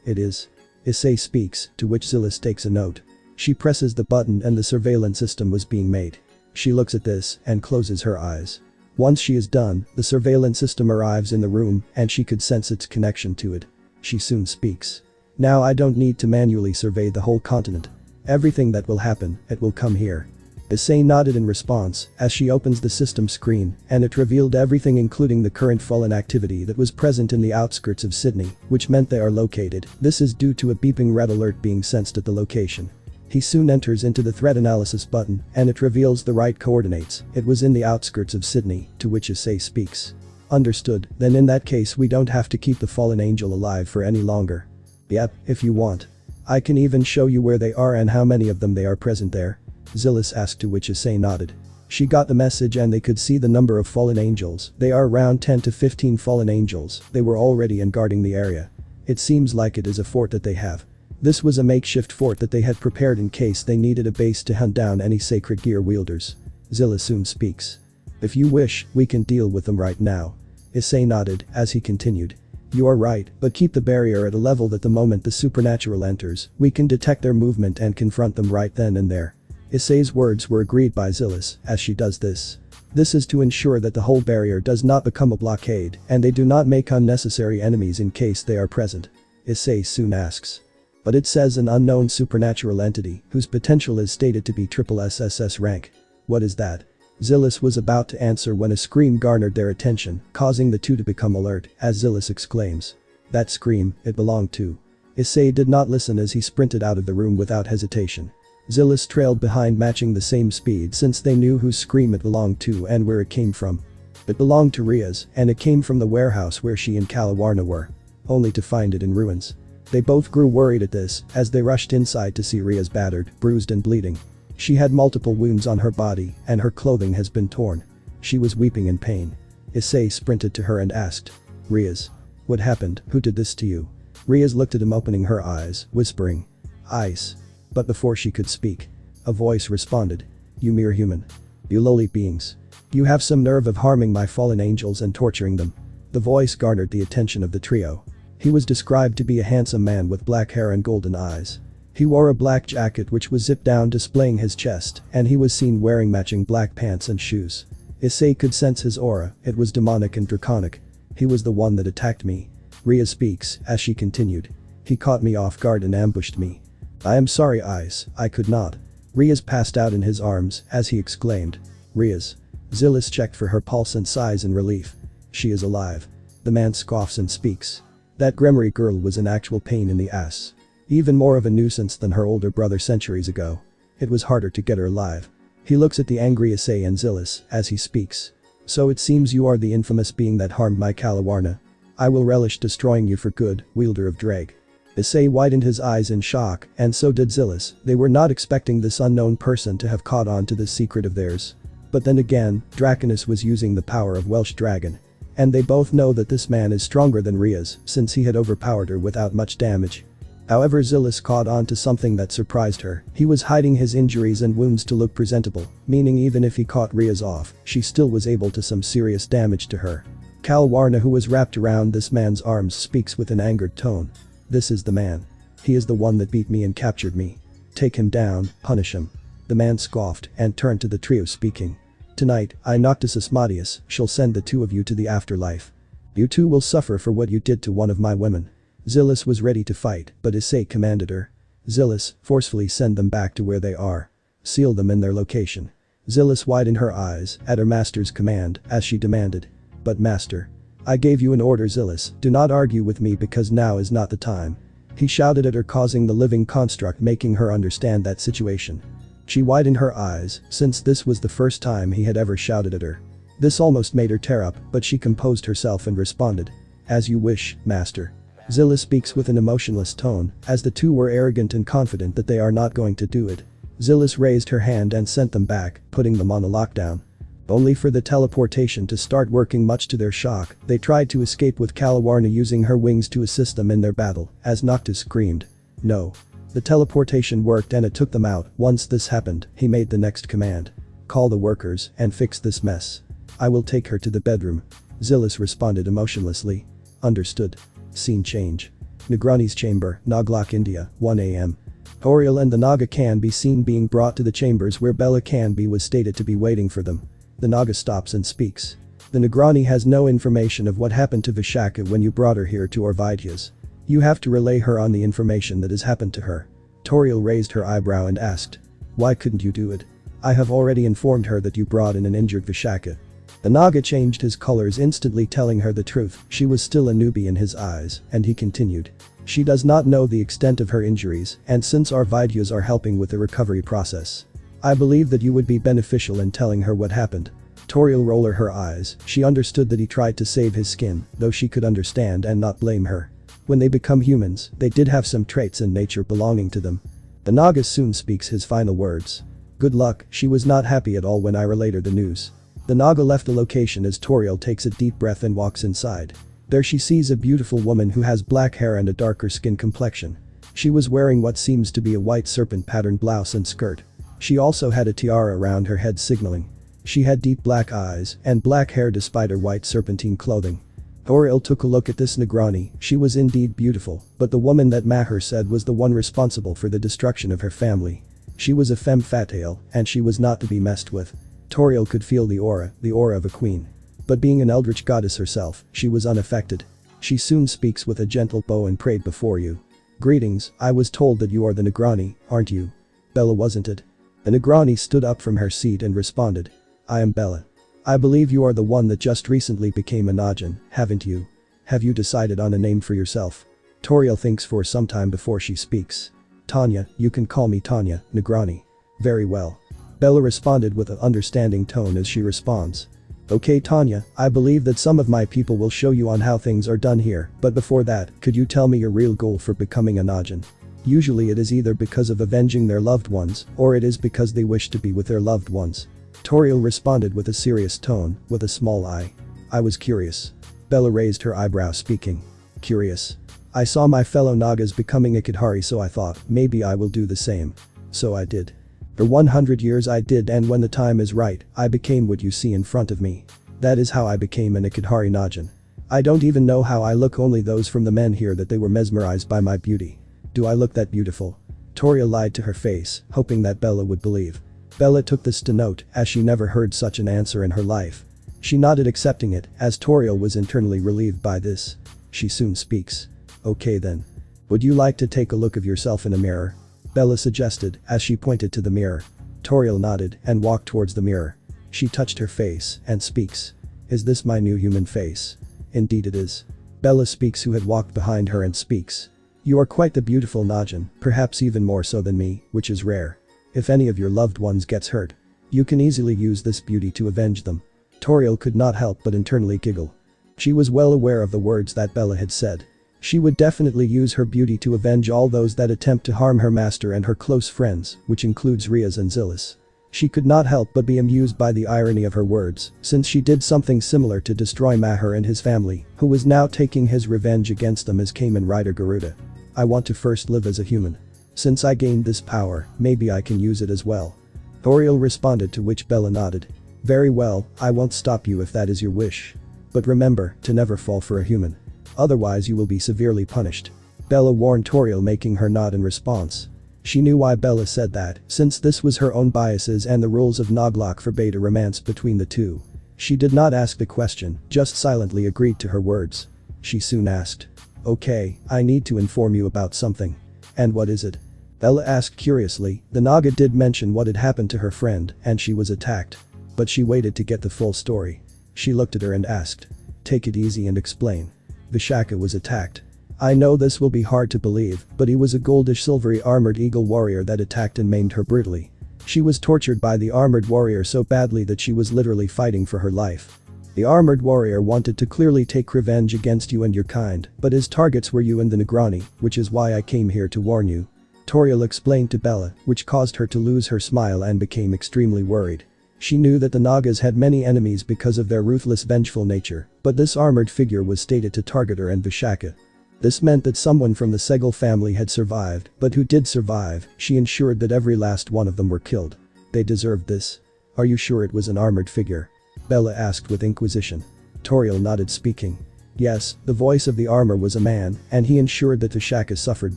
it is. Issei speaks, to which Zillis takes a note. She presses the button and the surveillance system was being made. She looks at this and closes her eyes. Once she is done, the surveillance system arrives in the room and she could sense its connection to it. She soon speaks. Now I don't need to manually survey the whole continent. Everything that will happen, it will come here. Issei nodded in response as she opens the system screen, and it revealed everything including the current fallen activity that was present in the outskirts of Sydney, which meant they are located. This is due to a beeping red alert being sensed at the location. He soon enters into the threat analysis button, and it reveals the right coordinates. It was in the outskirts of Sydney, to which Issei speaks. Understood, then in that case we don't have to keep the fallen angel alive for any longer. Yep, if you want. I can even show you where they are and how many of them they are present there. Zillis asked, to which Issei nodded. She got the message and they could see the number of fallen angels. They are around 10 to 15 fallen angels. They were already guarding the area. It seems like it is a fort that they have. This was a makeshift fort that they had prepared in case they needed a base to hunt down any sacred gear wielders. Zillis soon speaks. If you wish, we can deal with them right now. Issei nodded as he continued. You are right, but keep the barrier at a level that the moment the supernatural enters, we can detect their movement and confront them right then and there. Issei's words were agreed by Zillis as she does this. This is to ensure that the whole barrier does not become a blockade and they do not make unnecessary enemies in case they are present. Issei soon asks. But it says an unknown supernatural entity whose potential is stated to be triple SSS rank. What is that? Zillis was about to answer when a scream garnered their attention, causing the two to become alert as Zillis exclaims. That scream, it belonged to. Issei did not listen as he sprinted out of the room without hesitation. Zillis trailed behind, matching the same speed since they knew whose scream it belonged to and where it came from. It belonged to Ria's, and it came from the warehouse where she and Kalawarna were. Only to find it in ruins. They both grew worried at this as they rushed inside to see Ria's battered, bruised and bleeding. She had multiple wounds on her body and her clothing has been torn. She was weeping in pain. Issei sprinted to her and asked. Ria's. What happened? Who did this to you? Ria's looked at him, opening her eyes, whispering. Ice. But before she could speak, a voice responded. You mere human. You lowly beings. You have some nerve of harming my fallen angels and torturing them. The voice garnered the attention of the trio. He was described to be a handsome man with black hair and golden eyes. He wore a black jacket which was zipped down, displaying his chest, and he was seen wearing matching black pants and shoes. Issei could sense his aura, it was demonic and draconic. He was the one that attacked me. Ria speaks as she continued. He caught me off guard and ambushed me. I am sorry, Ice, I could not. Ria's passed out in his arms as he exclaimed. Ria's. Zillis checked for her pulse and sighs in relief. She is alive. The man scoffs and speaks. That Gremory girl was in actual pain in the ass. Even more of a nuisance than her older brother centuries ago. It was harder to get her alive. He looks at the angry Issei and Zillis as he speaks. So it seems you are the infamous being that harmed my Kalawarna. I will relish destroying you for good, wielder of Drag. Issei widened his eyes in shock, and so did Zillis. They were not expecting this unknown person to have caught on to this secret of theirs. But then again, Draconis was using the power of Welsh Dragon. And they both know that this man is stronger than Ria's, since he had overpowered her without much damage. However, Zillis caught on to something that surprised her. He was hiding his injuries and wounds to look presentable, meaning even if he caught Ria's off, she still was able to some serious damage to her. Kalawarna, who was wrapped around this man's arms, speaks with an angered tone. This is the man. He is the one that beat me and captured me. Take him down, punish him. The man scoffed and turned to the trio, speaking. Tonight, I, Noctis Asmodeus, shall send the two of you to the afterlife. You two will suffer for what you did to one of my women. Zillis was ready to fight, but Issei commanded her. Zillis, forcefully send them back to where they are. Seal them in their location. Zillis widened her eyes at her master's command as she demanded. But master. I gave you an order, Zillis, do not argue with me because now is not the time. He shouted at her, causing the living construct, making her understand that situation. She widened her eyes, since this was the first time he had ever shouted at her. This almost made her tear up, but she composed herself and responded. As you wish, master. Zillis speaks with an emotionless tone, as the two were arrogant and confident that they are not going to do it. Zillis raised her hand and sent them back, putting them on a lockdown. Only for the teleportation to start working. Much to their shock, they tried to escape with Kalawarna using her wings to assist them in their battle, as Noctis screamed. No. The teleportation worked and it took them out. Once this happened, he made the next command. Call the workers and fix this mess. I will take her to the bedroom. Zillis responded emotionlessly. Understood. Scene change. Negrani's chamber, Naglok, India, 1 AM. Oriel and the Naga can be seen being brought to the chambers where Bella Canby was stated to be waiting for them. The Naga stops and speaks. The Negrani has no information of what happened to Vishaka when you brought her here to Orvidya's. You have to relay her on the information that has happened to her. Toriel raised her eyebrow and asked. Why couldn't you do it? I have already informed her that you brought in an injured Vishaka. The Naga changed his colors instantly, telling her the truth. She was still a newbie in his eyes, and he continued. She does not know the extent of her injuries, and since our Vidyas are helping with the recovery process, I believe that you would be beneficial in telling her what happened. Toriel rolled her eyes. She understood that he tried to save his skin, though she could understand and not blame her. When they become humans, they did have some traits in nature belonging to them. The Naga soon speaks his final words. Good luck. She was not happy at all when I relayed her the news. The Naga left the location as Toriel takes a deep breath and walks inside. There she sees a beautiful woman who has black hair and a darker skin complexion. She was wearing what seems to be a white serpent patterned blouse and skirt. She also had a tiara around her head signaling. She had deep black eyes and black hair despite her white serpentine clothing. Toriel took a look at this Negrani. She was indeed beautiful, but the woman that Maher said was the one responsible for the destruction of her family. She was a femme fatale, and she was not to be messed with. Toriel could feel the aura of a queen. But being an eldritch goddess herself, she was unaffected. She soon speaks with a gentle bow and prayed before you. Greetings, I was told that you are the Negrani, aren't you? Bella, wasn't it? The Negrani stood up from her seat and responded. I am Bella. I believe you are the one that just recently became a Najin, haven't you? Have you decided on a name for yourself? Toriel thinks for some time before she speaks. Tanya, you can call me Tanya, Negrani. Very well. Bella responded with an understanding tone as she responds. Okay Tanya, I believe that some of my people will show you on how things are done here, but before that, could you tell me your real goal for becoming a Najin? Usually it is either because of avenging their loved ones, or it is because they wish to be with their loved ones. Toriel responded with a serious tone, with a small eye. I was curious. Bella raised her eyebrow speaking. Curious. I saw my fellow Nagas becoming a Kidhari, so I thought, maybe I will do the same. So I did. For 100 years I did, and when the time is right, I became what you see in front of me. That is how I became an Kidhari Najin. I don't even know how I look, only those from the men here that they were mesmerized by my beauty. Do I look that beautiful? Toriel lied to her face, hoping that Bella would believe. Bella took this to note, as she never heard such an answer in her life. She nodded, accepting it, as Toriel was internally relieved by this. She soon speaks. Okay then. Would you like to take a look of yourself in a mirror? Bella suggested, as she pointed to the mirror. Toriel nodded and walked towards the mirror. She touched her face and speaks. Is this my new human face? Indeed it is. Bella speaks, who had walked behind her, and speaks. You are quite the beautiful Najin, perhaps even more so than me, which is rare. If any of your loved ones gets hurt, you can easily use this beauty to avenge them. Toriel could not help but internally giggle. She was well aware of the words that Bella had said. She would definitely use her beauty to avenge all those that attempt to harm her master and her close friends, which includes Riaz and Zillis. She could not help but be amused by the irony of her words, since she did something similar to destroy Maher and his family, who was now taking his revenge against them as Kamen Rider Garuda. I want to first live as a human. Since I gained this power, maybe I can use it as well. Toriel responded, to which Bella nodded. Very well, I won't stop you if that is your wish. But remember to never fall for a human. Otherwise you will be severely punished. Bella warned Toriel, making her nod in response. She knew why Bella said that, since this was her own biases and the rules of Noglok forbade a romance between the two. She did not ask the question, just silently agreed to her words. She soon asked. Okay, I need to inform you about something. And what is it? Bella asked curiously. The Naga did mention what had happened to her friend, and she was attacked. But she waited to get the full story. She looked at her and asked. Take it easy and explain. Vishaka was attacked. I know this will be hard to believe, but he was a goldish silvery armored eagle warrior that attacked and maimed her brutally. She was tortured by the armored warrior so badly that she was literally fighting for her life. The armored warrior wanted to clearly take revenge against you and your kind, but his targets were you and the Negrani, which is why I came here to warn you. Toriel explained to Bella, which caused her to lose her smile and became extremely worried. She knew that the Nagas had many enemies because of their ruthless, vengeful nature, but this armored figure was stated to target her and Vishaka. This meant that someone from the Segal family had survived, but who did survive, she ensured that every last one of them were killed. They deserved this. Are you sure it was an armored figure? Bella asked with inquisition. Toriel nodded, speaking. Yes, the voice of the armor was a man, and he ensured that Vishaka suffered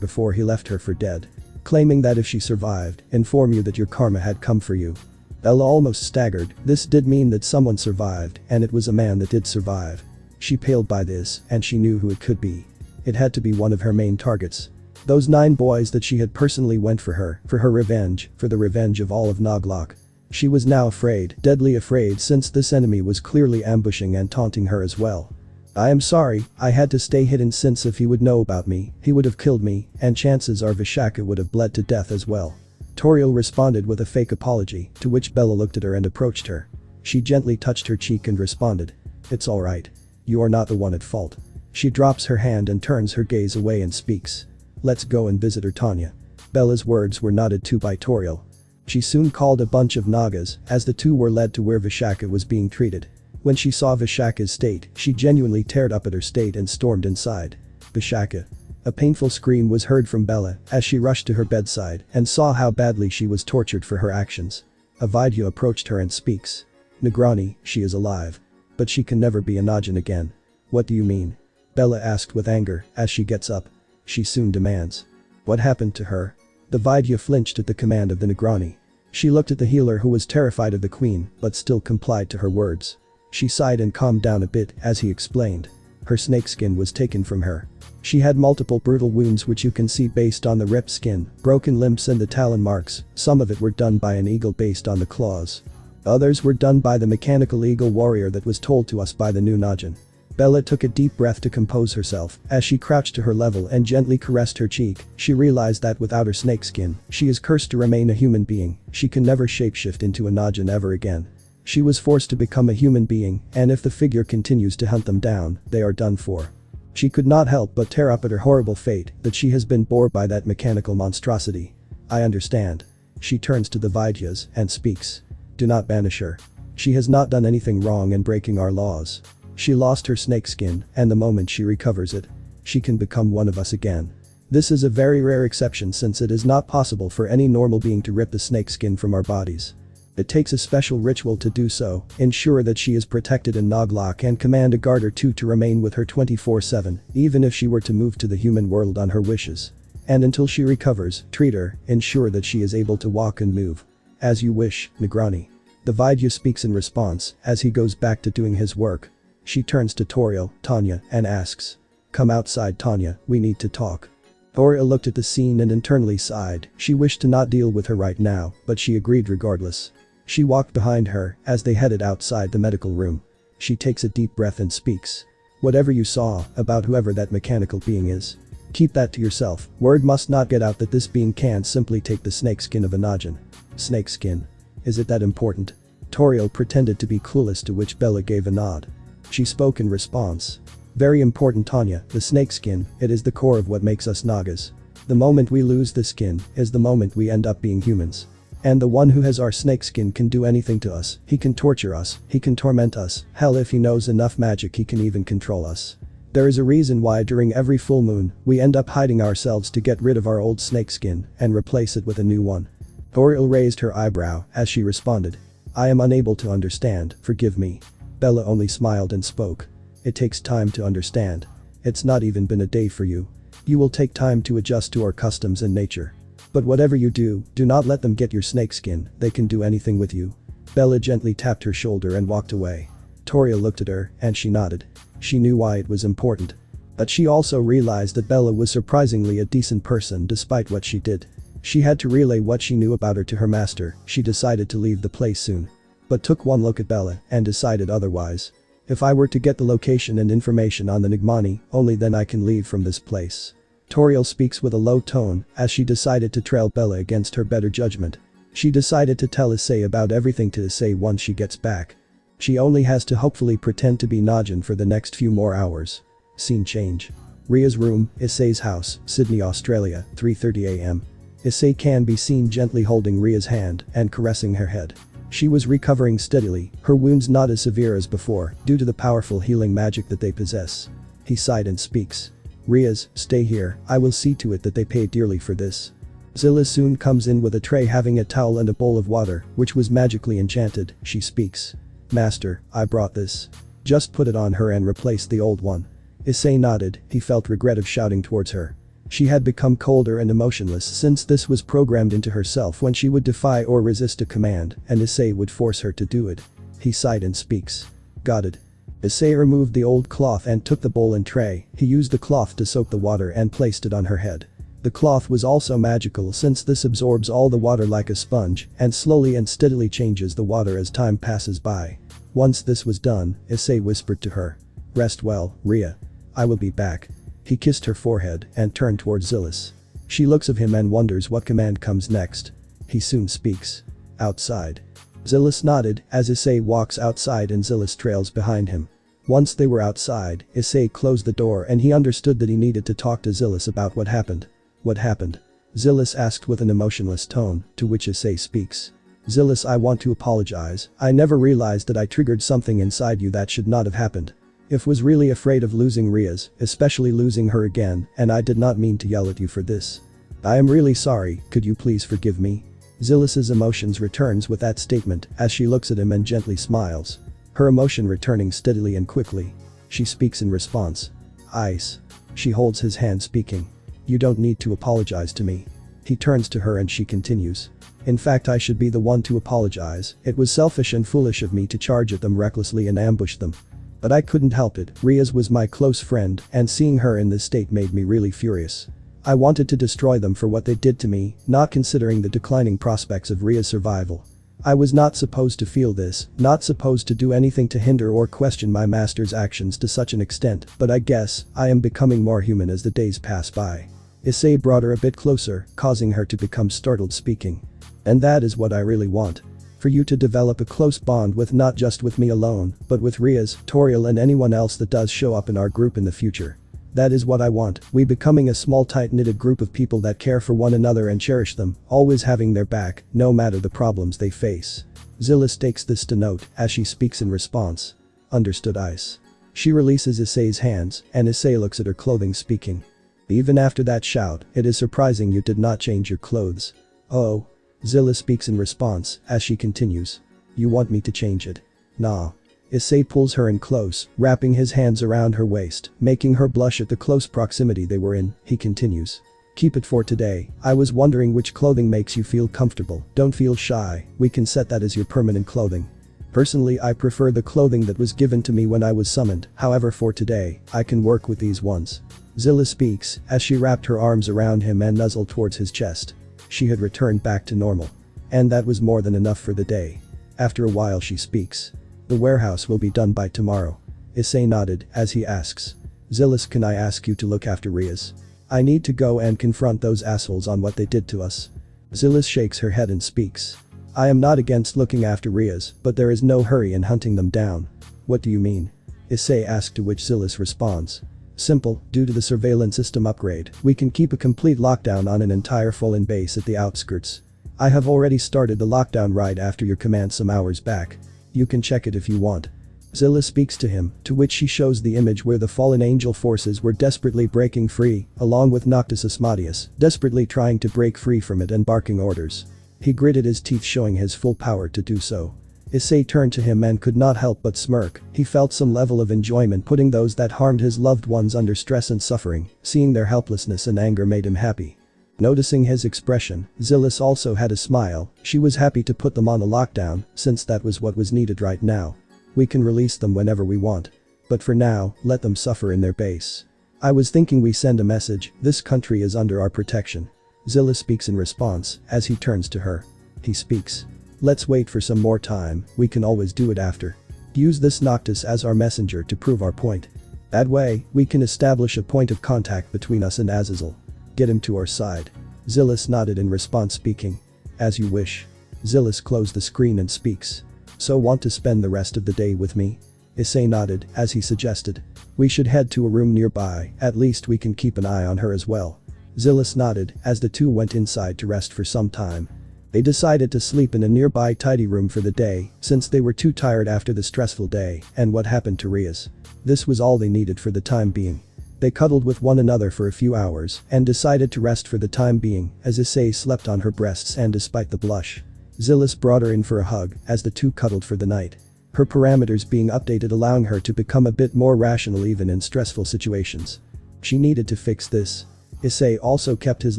before he left her for dead. Claiming that if she survived, inform you that your karma had come for you. Bella almost staggered. This did mean that someone survived, and it was a man that did survive. She paled by this, and she knew who it could be. It had to be one of her main targets. Those 9 boys that she had personally went for her revenge, for the revenge of all of Noglok. She was now afraid, deadly afraid, since this enemy was clearly ambushing and taunting her as well. I am sorry, I had to stay hidden since if he would know about me, he would have killed me, and chances are Vishaka would have bled to death as well. Toriel responded with a fake apology, to which Bella looked at her and approached her. She gently touched her cheek and responded. It's alright. You are not the one at fault. She drops her hand and turns her gaze away and speaks. Let's go and visit her, Tanya. Bella's words were nodded to by Toriel. She soon called a bunch of Nagas as the two were led to where Vishaka was being treated. When she saw Vishaka's state, she genuinely teared up at her state and stormed inside. Vishaka. A painful scream was heard from Bella as she rushed to her bedside and saw how badly she was tortured for her actions. A Vaidya approached her and speaks. Negrani, she is alive. But she can never be a Najin again. What do you mean? Bella asked with anger as she gets up. She soon demands. What happened to her? The Vaidya flinched at the command of the Negrani. She looked at the healer who was terrified of the queen but still complied to her words. She sighed and calmed down a bit as he explained. Her snakeskin was taken from her. She had multiple brutal wounds which you can see based on the ripped skin, broken limbs and the talon marks. Some of it were done by an eagle based on the claws. Others were done by the mechanical eagle warrior that was told to us by the new Najin. Bella took a deep breath to compose herself as she crouched to her level and gently caressed her cheek. She realized that without her snakeskin, she is cursed to remain a human being. She can never shapeshift into a Najin ever again. She was forced to become a human being, and if the figure continues to hunt them down, they are done for. She could not help but tear up at her horrible fate that she has been bore by that mechanical monstrosity. I understand. She turns to the Vaidyas and speaks. Do not banish her. She has not done anything wrong in breaking our laws. She lost her snakeskin, and the moment she recovers it, she can become one of us again. This is a very rare exception since it is not possible for any normal being to rip the snakeskin from our bodies. It takes a special ritual to do so, ensure that she is protected in Naglok and command a guard or two to remain with her 24/7, even if she were to move to the human world on her wishes. And until she recovers, treat her, ensure that she is able to walk and move. As you wish, Negrani. The Vaidya speaks in response as he goes back to doing his work. She turns to Toriel, Tanya, and asks. Come outside, Tanya, we need to talk. Toriel looked at the scene and internally sighed. She wished to not deal with her right now, but she agreed regardless. She walked behind her as they headed outside the medical room. She takes a deep breath and speaks. Whatever you saw about whoever that mechanical being is, keep that to yourself. Word must not get out that this being can't simply take the snakeskin of a Najin. Snakeskin? Is it that important? Toriel pretended to be clueless, to which Bella gave a nod. She spoke in response. Very important, Tanya, the snakeskin, it is the core of what makes us Nagas. The moment we lose the skin is the moment we end up being humans. And the one who has our snakeskin can do anything to us. He can torture us, he can torment us, hell, if he knows enough magic he can even control us. There is a reason why during every full moon, we end up hiding ourselves to get rid of our old snakeskin and replace it with a new one. Toriel raised her eyebrow as she responded. I am unable to understand, forgive me. Bella only smiled and spoke. It takes time to understand. It's not even been a day for you. You will take time to adjust to our customs and nature. But whatever you do, do not let them get your snakeskin, they can do anything with you. Bella gently tapped her shoulder and walked away. Toriel looked at her and she nodded. She knew why it was important. But she also realized that Bella was surprisingly a decent person despite what she did. She had to relay what she knew about her to her master. She decided to leave the place soon. But took one look at Bella and decided otherwise. If I were to get the location and information on the Nigmani, only then I can leave from this place. Toriel speaks with a low tone as she decided to trail Bella against her better judgment. She decided to tell Issei about everything to Issei once she gets back. She only has to hopefully pretend to be Najin for the next few more hours. Scene change. Ria's room, Issei's house, Sydney, Australia, 3:30 am. Issei can be seen gently holding Ria's hand and caressing her head. She was recovering steadily, her wounds not as severe as before due to the powerful healing magic that they possess. He sighed and speaks. Riaz, stay here, I will see to it that they pay dearly for this. Zilla soon comes in with a tray having a towel and a bowl of water, which was magically enchanted. She speaks. Master, I brought this. Just put it on her and replace the old one. Issei nodded, he felt regret of shouting towards her. She had become colder and emotionless since this was programmed into herself when she would defy or resist a command, and Issei would force her to do it. He sighed and speaks. Got it. Issei removed the old cloth and took the bowl and tray. He used the cloth to soak the water and placed it on her head. The cloth was also magical since this absorbs all the water like a sponge and slowly and steadily changes the water as time passes by. Once this was done, Issei whispered to her. Rest well, Rhea. I will be back. He kissed her forehead and turned towards Zillis. She looks at him and wonders what command comes next. He soon speaks. Outside. Zillis nodded as Issei walks outside and Zillis trails behind him. Once they were outside, Issei closed the door and he understood that he needed to talk to Zillis about what happened. What happened? Zillis asked with an emotionless tone, to which Issei speaks. Zillis, I want to apologize. I never realized that I triggered something inside you that should not have happened. If was really afraid of losing Rhea's, especially losing her again, and I did not mean to yell at you for this. I am really sorry, could you please forgive me? Zillis's emotions returns with that statement as she looks at him and gently smiles. Her emotion returning steadily and quickly. She speaks in response. Ice. She holds his hand speaking. You don't need to apologize to me. He turns to her and she continues. In fact, I should be the one to apologize. It was selfish and foolish of me to charge at them recklessly and ambush them. But I couldn't help it. Rhea's was my close friend and seeing her in this state made me really furious. I wanted to destroy them for what they did to me, not considering the declining prospects of Rhea's survival. I was not supposed to feel this, not supposed to do anything to hinder or question my master's actions to such an extent, but I guess I am becoming more human as the days pass by. Issei brought her a bit closer, causing her to become startled speaking. And that is what I really want. For you to develop a close bond with not just with me alone, but with Rhea's, Toriel and anyone else that does show up in our group in the future. That is what I want, we becoming a small tight-knitted group of people that care for one another and cherish them, always having their back, no matter the problems they face. Zillis takes this to note as she speaks in response. Understood, Ice. She releases Issei's hands and Issei looks at her clothing speaking. Even after that shout, it is surprising you did not change your clothes. Oh. Zillis speaks in response as she continues. You want me to change it? Nah. Issei pulls her in close, wrapping his hands around her waist, making her blush at the close proximity they were in. He continues. Keep it for today. I was wondering which clothing makes you feel comfortable. Don't feel shy, we can set that as your permanent clothing. Personally, I prefer the clothing that was given to me when I was summoned, however for today, I can work with these ones. Zillis speaks as she wrapped her arms around him and nuzzled towards his chest. She had returned back to normal. And that was more than enough for the day. After a while she speaks. The warehouse will be done by tomorrow. Issei nodded as he asks. Zillis, can I ask you to look after Rhea's? I need to go and confront those assholes on what they did to us. Zillis shakes her head and speaks. I am not against looking after Rhea's, but there is no hurry in hunting them down. What do you mean? Issei asked, to which Zillis responds. Simple, due to the surveillance system upgrade, we can keep a complete lockdown on an entire Fallen base at the outskirts. I have already started the lockdown right after your command some hours back. You can check it if you want. Zillis speaks to him, to which she shows the image where the fallen angel forces were desperately breaking free, along with Noctis Asmodeus, desperately trying to break free from it and barking orders. He gritted his teeth, showing his full power to do so. Issei turned to him and could not help but smirk. He felt some level of enjoyment putting those that harmed his loved ones under stress and suffering. Seeing their helplessness and anger made him happy. Noticing his expression, Zillis also had a smile. She was happy to put them on the lockdown, since that was what was needed right now. We can release them whenever we want. But for now, let them suffer in their base. I was thinking we send a message, this country is under our protection. Zillis speaks in response as he turns to her. He speaks. Let's wait for some more time, we can always do it after. Use this Noctis as our messenger to prove our point. That way, we can establish a point of contact between us and Azazel. Get him to our side. Zillis nodded in response, speaking. As you wish. Zillis closed the screen and speaks. So want to spend the rest of the day with me? Issei nodded as he suggested. We should head to a room nearby, at least we can keep an eye on her as well. Zillis nodded as the two went inside to rest for some time. They decided to sleep in a nearby tidy room for the day, since they were too tired after the stressful day and what happened to Rhea's. This was all they needed for the time being. They cuddled with one another for a few hours and decided to rest for the time being as Issei slept on her breasts, and despite the blush, Zillis brought her in for a hug as the two cuddled for the night. Her parameters being updated, allowing her to become a bit more rational even in stressful situations. She needed to fix this. Issei also kept his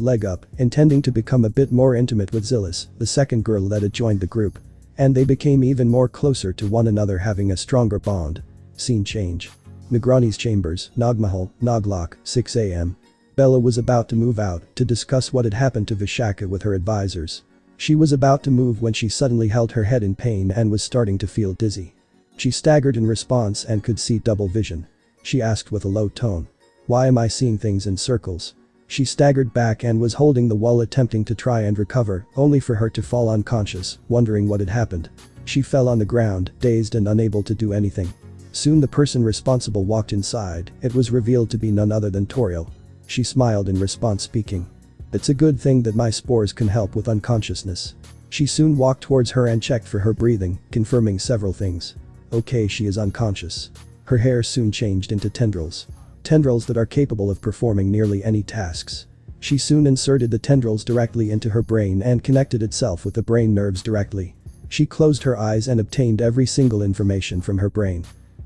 leg up, intending to become a bit more intimate with Zillis, the second girl that had joined the group. And they became even more closer to one another, having a stronger bond. Scene change. Negrani's chambers, Nogmahal, Noglok, 6 a.m. Bella was about to move out to discuss what had happened to Vishaka with her advisors. She was about to move when she suddenly held her head in pain and was starting to feel dizzy. She staggered in response and could see double vision. She asked with a low tone. "Why am I seeing things in circles?" She staggered back and was holding the wall attempting to try and recover, only for her to fall unconscious, wondering what had happened. She fell on the ground, dazed and unable to do anything. Soon the person responsible walked inside. It was revealed to be none other than Toriel. She smiled in response, speaking. "It's a good thing that my spores can help with unconsciousness." She soon walked towards her and checked for her breathing, confirming several things. Okay, she is unconscious. Her hair soon changed into tendrils. Tendrils that are capable of performing nearly any tasks. She soon inserted the tendrils directly into her brain and connected itself with the brain nerves directly. She closed her eyes and obtained every single information from her brain.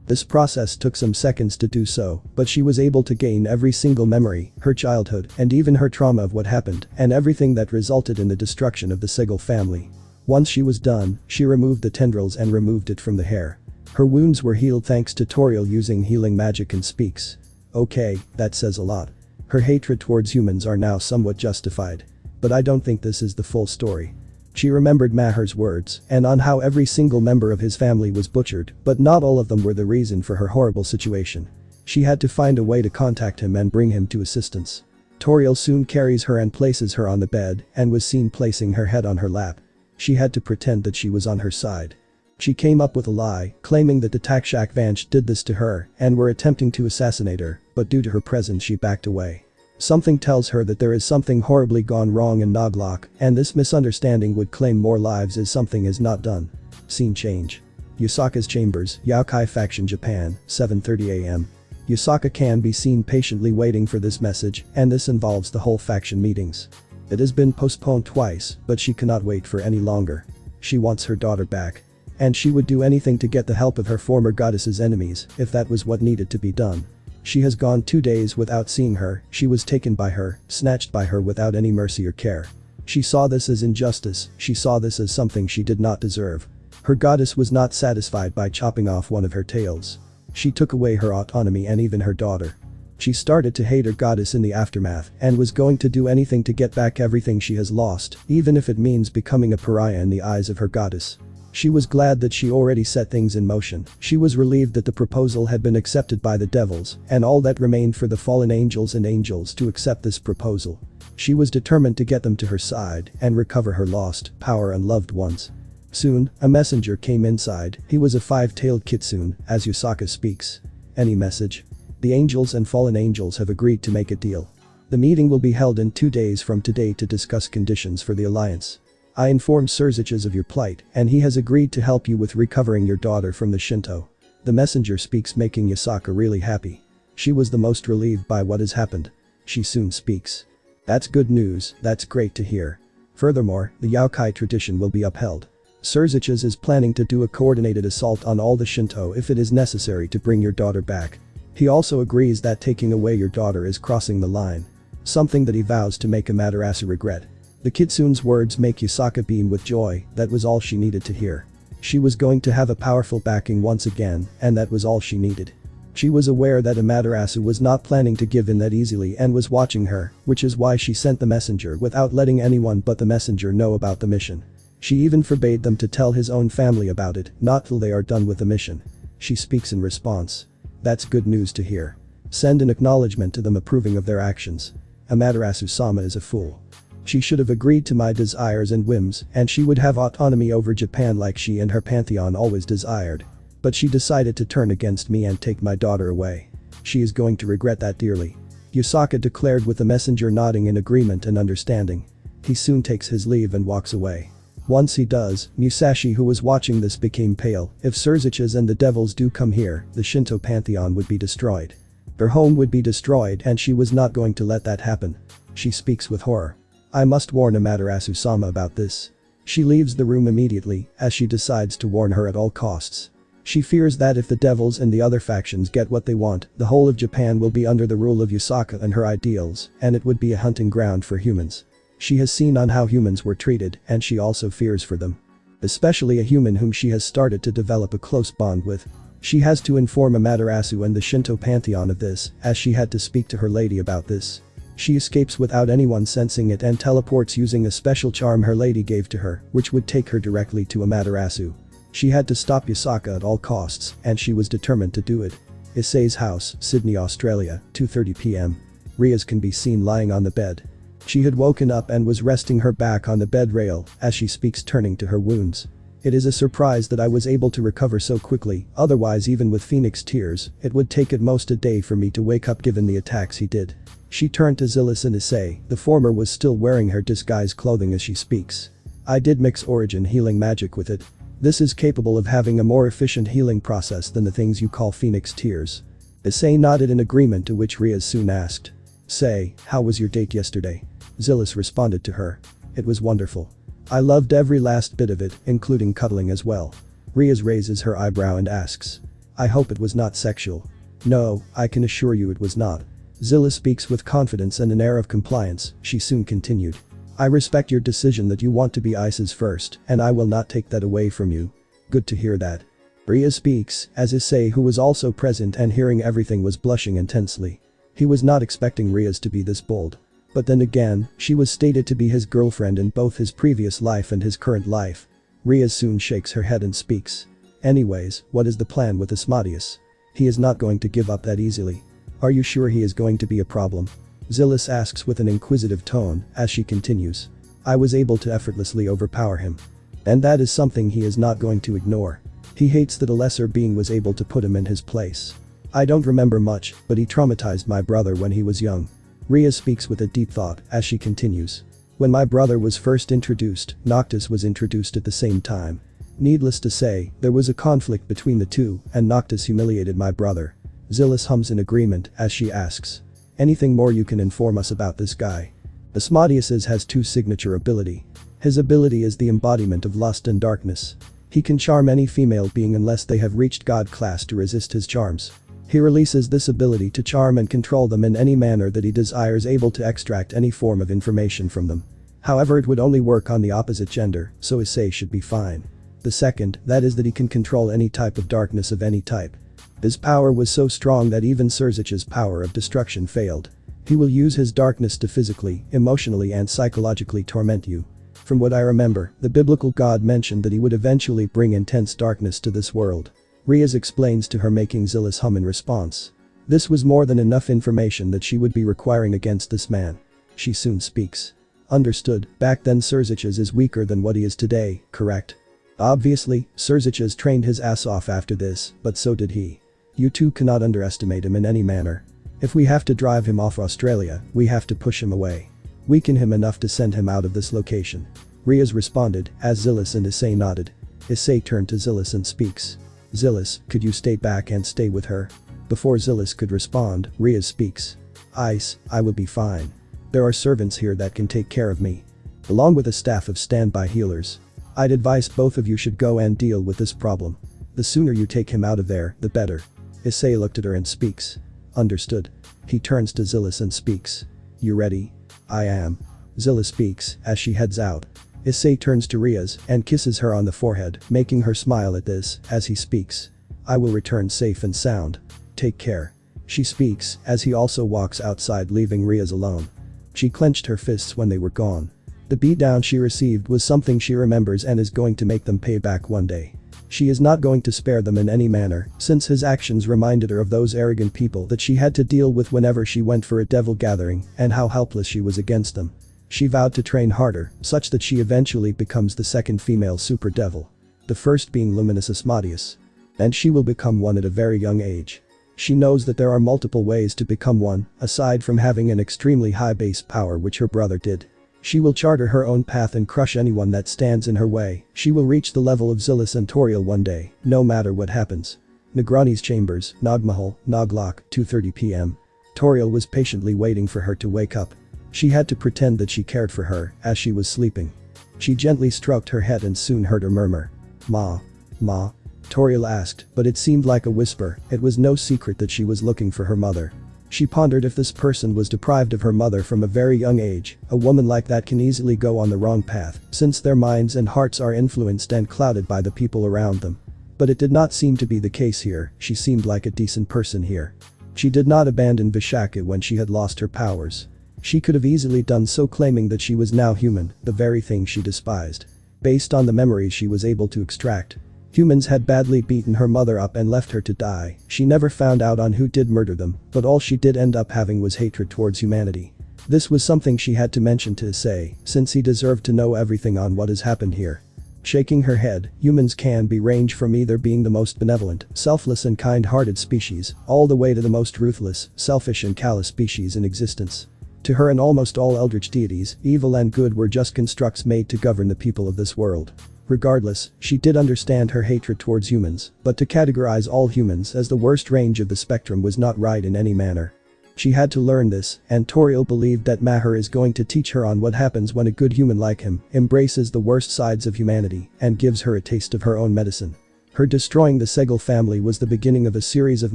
This process took some seconds to do so, but she was able to gain every single memory, her childhood, and even her trauma of what happened, and everything that resulted in the destruction of the Sigil family. Once she was done, she removed the tendrils and removed it from the hair. Her wounds were healed thanks to Toriel using healing magic and speaks. Okay, that says a lot. Her hatred towards humans are now somewhat justified. But I don't think this is the full story. She remembered Maher's words and on how every single member of his family was butchered, but not all of them were the reason for her horrible situation. She had to find a way to contact him and bring him to assistance. Toriel soon carries her and places her on the bed and was seen placing her head on her lap. She had to pretend that she was on her side. She came up with a lie, claiming that the Takshak Vanch did this to her and were attempting to assassinate her, but due to her presence she backed away. Something tells her that there is something horribly gone wrong in Naglok, and this misunderstanding would claim more lives as something is not done. Scene change. Yusaka's chambers, Yaokai Faction Japan, 7:30 AM. Yusaka can be seen patiently waiting for this message, and this involves the whole faction meetings. It has been postponed twice, but she cannot wait for any longer. She wants her daughter back. And she would do anything to get the help of her former goddess's enemies, if that was what needed to be done. She has gone 2 days without seeing her, she was taken by her, snatched by her without any mercy or care. She saw this as injustice, she saw this as something she did not deserve. Her goddess was not satisfied by chopping off one of her tails. She took away her autonomy and even her daughter. She started to hate her goddess in the aftermath and was going to do anything to get back everything she has lost, even if it means becoming a pariah in the eyes of her goddess. She was glad that she already set things in motion. She was relieved that the proposal had been accepted by the devils, and all that remained for the fallen angels and angels to accept this proposal. She was determined to get them to her side and recover her lost power and loved ones. Soon, a messenger came inside. He was a 5-tailed kitsune, as Yusaka speaks. Any message? The angels and fallen angels have agreed to make a deal. The meeting will be held in 2 days from today to discuss conditions for the alliance. I informed Surziches of your plight, and he has agreed to help you with recovering your daughter from the Shinto. The messenger speaks, making Yusaka really happy. She was the most relieved by what has happened. She soon speaks. That's good news, that's great to hear. Furthermore, the Yaokai tradition will be upheld. Surziches is planning to do a coordinated assault on all the Shinto if it is necessary to bring your daughter back. He also agrees that taking away your daughter is crossing the line. Something that he vows to make Amaterasu regret. The kitsune's words make Yusaka beam with joy. That was all she needed to hear. She was going to have a powerful backing once again, and that was all she needed. She was aware that Amaterasu was not planning to give in that easily and was watching her, which is why she sent the messenger without letting anyone but the messenger know about the mission. She even forbade them to tell his own family about it, not till they are done with the mission. She speaks in response. That's good news to hear. Send an acknowledgement to them approving of their actions. Amaterasu-sama is a fool. She should have agreed to my desires and whims, and she would have autonomy over Japan like she and her pantheon always desired. But she decided to turn against me and take my daughter away. She is going to regret that dearly. Yusaka declared with the messenger nodding in agreement and understanding. He soon takes his leave and walks away. Once he does, Musashi, who was watching this, became pale. If Surziches and the devils do come here, the Shinto pantheon would be destroyed. Her home would be destroyed, and she was not going to let that happen. She speaks with horror. I must warn Amaterasu-sama about this. She leaves the room immediately, as she decides to warn her at all costs. She fears that if the devils and the other factions get what they want, the whole of Japan will be under the rule of Yusaka and her ideals, and it would be a hunting ground for humans. She has seen on how humans were treated, and she also fears for them. Especially a human whom she has started to develop a close bond with. She has to inform Amaterasu and the Shinto pantheon of this, as she had to speak to her lady about this. She escapes without anyone sensing it and teleports using a special charm her lady gave to her, which would take her directly to Amaterasu. She had to stop Yasaka at all costs, and she was determined to do it. Issei's house, Sydney, Australia, 2:30 p.m. Riaz can be seen lying on the bed. She had woken up and was resting her back on the bed rail as she speaks, turning to her wounds. It is a surprise that I was able to recover so quickly, otherwise even with Phoenix tears, it would take at most a day for me to wake up given the attacks he did. She turned to Zilis and Issei, the former was still wearing her disguise clothing as she speaks. I did mix origin healing magic with it. This is capable of having a more efficient healing process than the things you call Phoenix tears. Issei nodded in agreement, to which Riaz soon asked. Say, how was your date yesterday? Zilis responded to her. It was wonderful. I loved every last bit of it, including cuddling as well. Riaz raises her eyebrow and asks. I hope it was not sexual. No, I can assure you it was not. Zilis speaks with confidence and an air of compliance. She soon continued. I respect your decision that you want to be Ice's first, and I will not take that away from you. Good to hear that. Riaz speaks, as Issei, who was also present and hearing everything, was blushing intensely. He was not expecting Riaz to be this bold. But then again, she was stated to be his girlfriend in both his previous life and his current life. Riaz soon shakes her head and speaks. Anyways, what is the plan with Asmodeus? He is not going to give up that easily. Are you sure he is going to be a problem? Zilis asks with an inquisitive tone as she continues. I was able to effortlessly overpower him. And that is something he is not going to ignore. He hates that a lesser being was able to put him in his place. I don't remember much, but he traumatized my brother when he was young. Riaz speaks with a deep thought as she continues. When my brother was first introduced, Noctis was introduced at the same time. Needless to say, there was a conflict between the two, and Noctis humiliated my brother. Zilis hums in agreement as she asks. Anything more you can inform us about this guy? Asmodeus's has two signature ability. His ability is the embodiment of lust and darkness. He can charm any female being unless they have reached God class to resist his charms. He releases this ability to charm and control them in any manner that he desires, able to extract any form of information from them. However, it would only work on the opposite gender, so Issei should be fine. The second, that is that he can control any type of darkness of any type. His power was so strong that even Surzich's power of destruction failed. He will use his darkness to physically, emotionally and psychologically torment you. From what I remember, the biblical God mentioned that he would eventually bring intense darkness to this world. Riaz explains to her, making Zilis hum in response. This was more than enough information that she would be requiring against this man. She soon speaks. Understood, back then Surzich's is weaker than what he is today, correct? Obviously, Surzich's trained his ass off after this, but so did he. You two cannot underestimate him in any manner. If we have to drive him off Australia, we have to push him away. Weaken him enough to send him out of this location. Riaz responded, as Zilis and Issei nodded. Issei turned to Zilis and speaks. Zilis, could you stay back and stay with her? Before Zilis could respond, Riaz speaks. Ice, I will be fine. There are servants here that can take care of me. Along with a staff of standby healers. I'd advise both of you should go and deal with this problem. The sooner you take him out of there, the better. Issei looked at her and speaks. Understood. He turns to Zilis and speaks. You ready? I am. Zilis speaks as she heads out. Issei turns to Riaz and kisses her on the forehead, making her smile at this as he speaks. I will return safe and sound. Take care. She speaks as he also walks outside, leaving Riaz alone. She clenched her fists when they were gone. The beatdown she received was something she remembers and is going to make them pay back one day. She is not going to spare them in any manner, since his actions reminded her of those arrogant people that she had to deal with whenever she went for a devil gathering, and how helpless she was against them. She vowed to train harder, such that she eventually becomes the second female super devil. The first being Luminous Asmodeus. And she will become one at a very young age. She knows that there are multiple ways to become one, aside from having an extremely high base power, which her brother did. She will charter her own path and crush anyone that stands in her way. She will reach the level of Zilis and Toriel one day, no matter what happens. Negrani's chambers, Nagmahal, Naglok, 2:30 p.m. Toriel was patiently waiting for her to wake up. She had to pretend that she cared for her as she was sleeping. She gently stroked her head and soon heard her murmur. Ma. Ma. Toriel asked, but it seemed like a whisper. It was no secret that she was looking for her mother. She pondered if this person was deprived of her mother from a very young age. A woman like that can easily go on the wrong path, since their minds and hearts are influenced and clouded by the people around them. But it did not seem to be the case here. She seemed like a decent person here. She did not abandon Vishaka when she had lost her powers. She could have easily done so, claiming that she was now human, the very thing she despised. Based on the memories she was able to extract, humans had badly beaten her mother up and left her to die. She never found out on who did murder them, but all she did end up having was hatred towards humanity. This was something she had to mention to Issei, since he deserved to know everything on what has happened here. Shaking her head, humans can range from either being the most benevolent, selfless and kind-hearted species, all the way to the most ruthless, selfish and callous species in existence. To her and almost all eldritch deities, evil and good were just constructs made to govern the people of this world. Regardless, she did understand her hatred towards humans, but to categorize all humans as the worst range of the spectrum was not right in any manner. She had to learn this, and Toriel believed that Maher is going to teach her on what happens when a good human like him embraces the worst sides of humanity and gives her a taste of her own medicine. Her destroying the Segel family was the beginning of a series of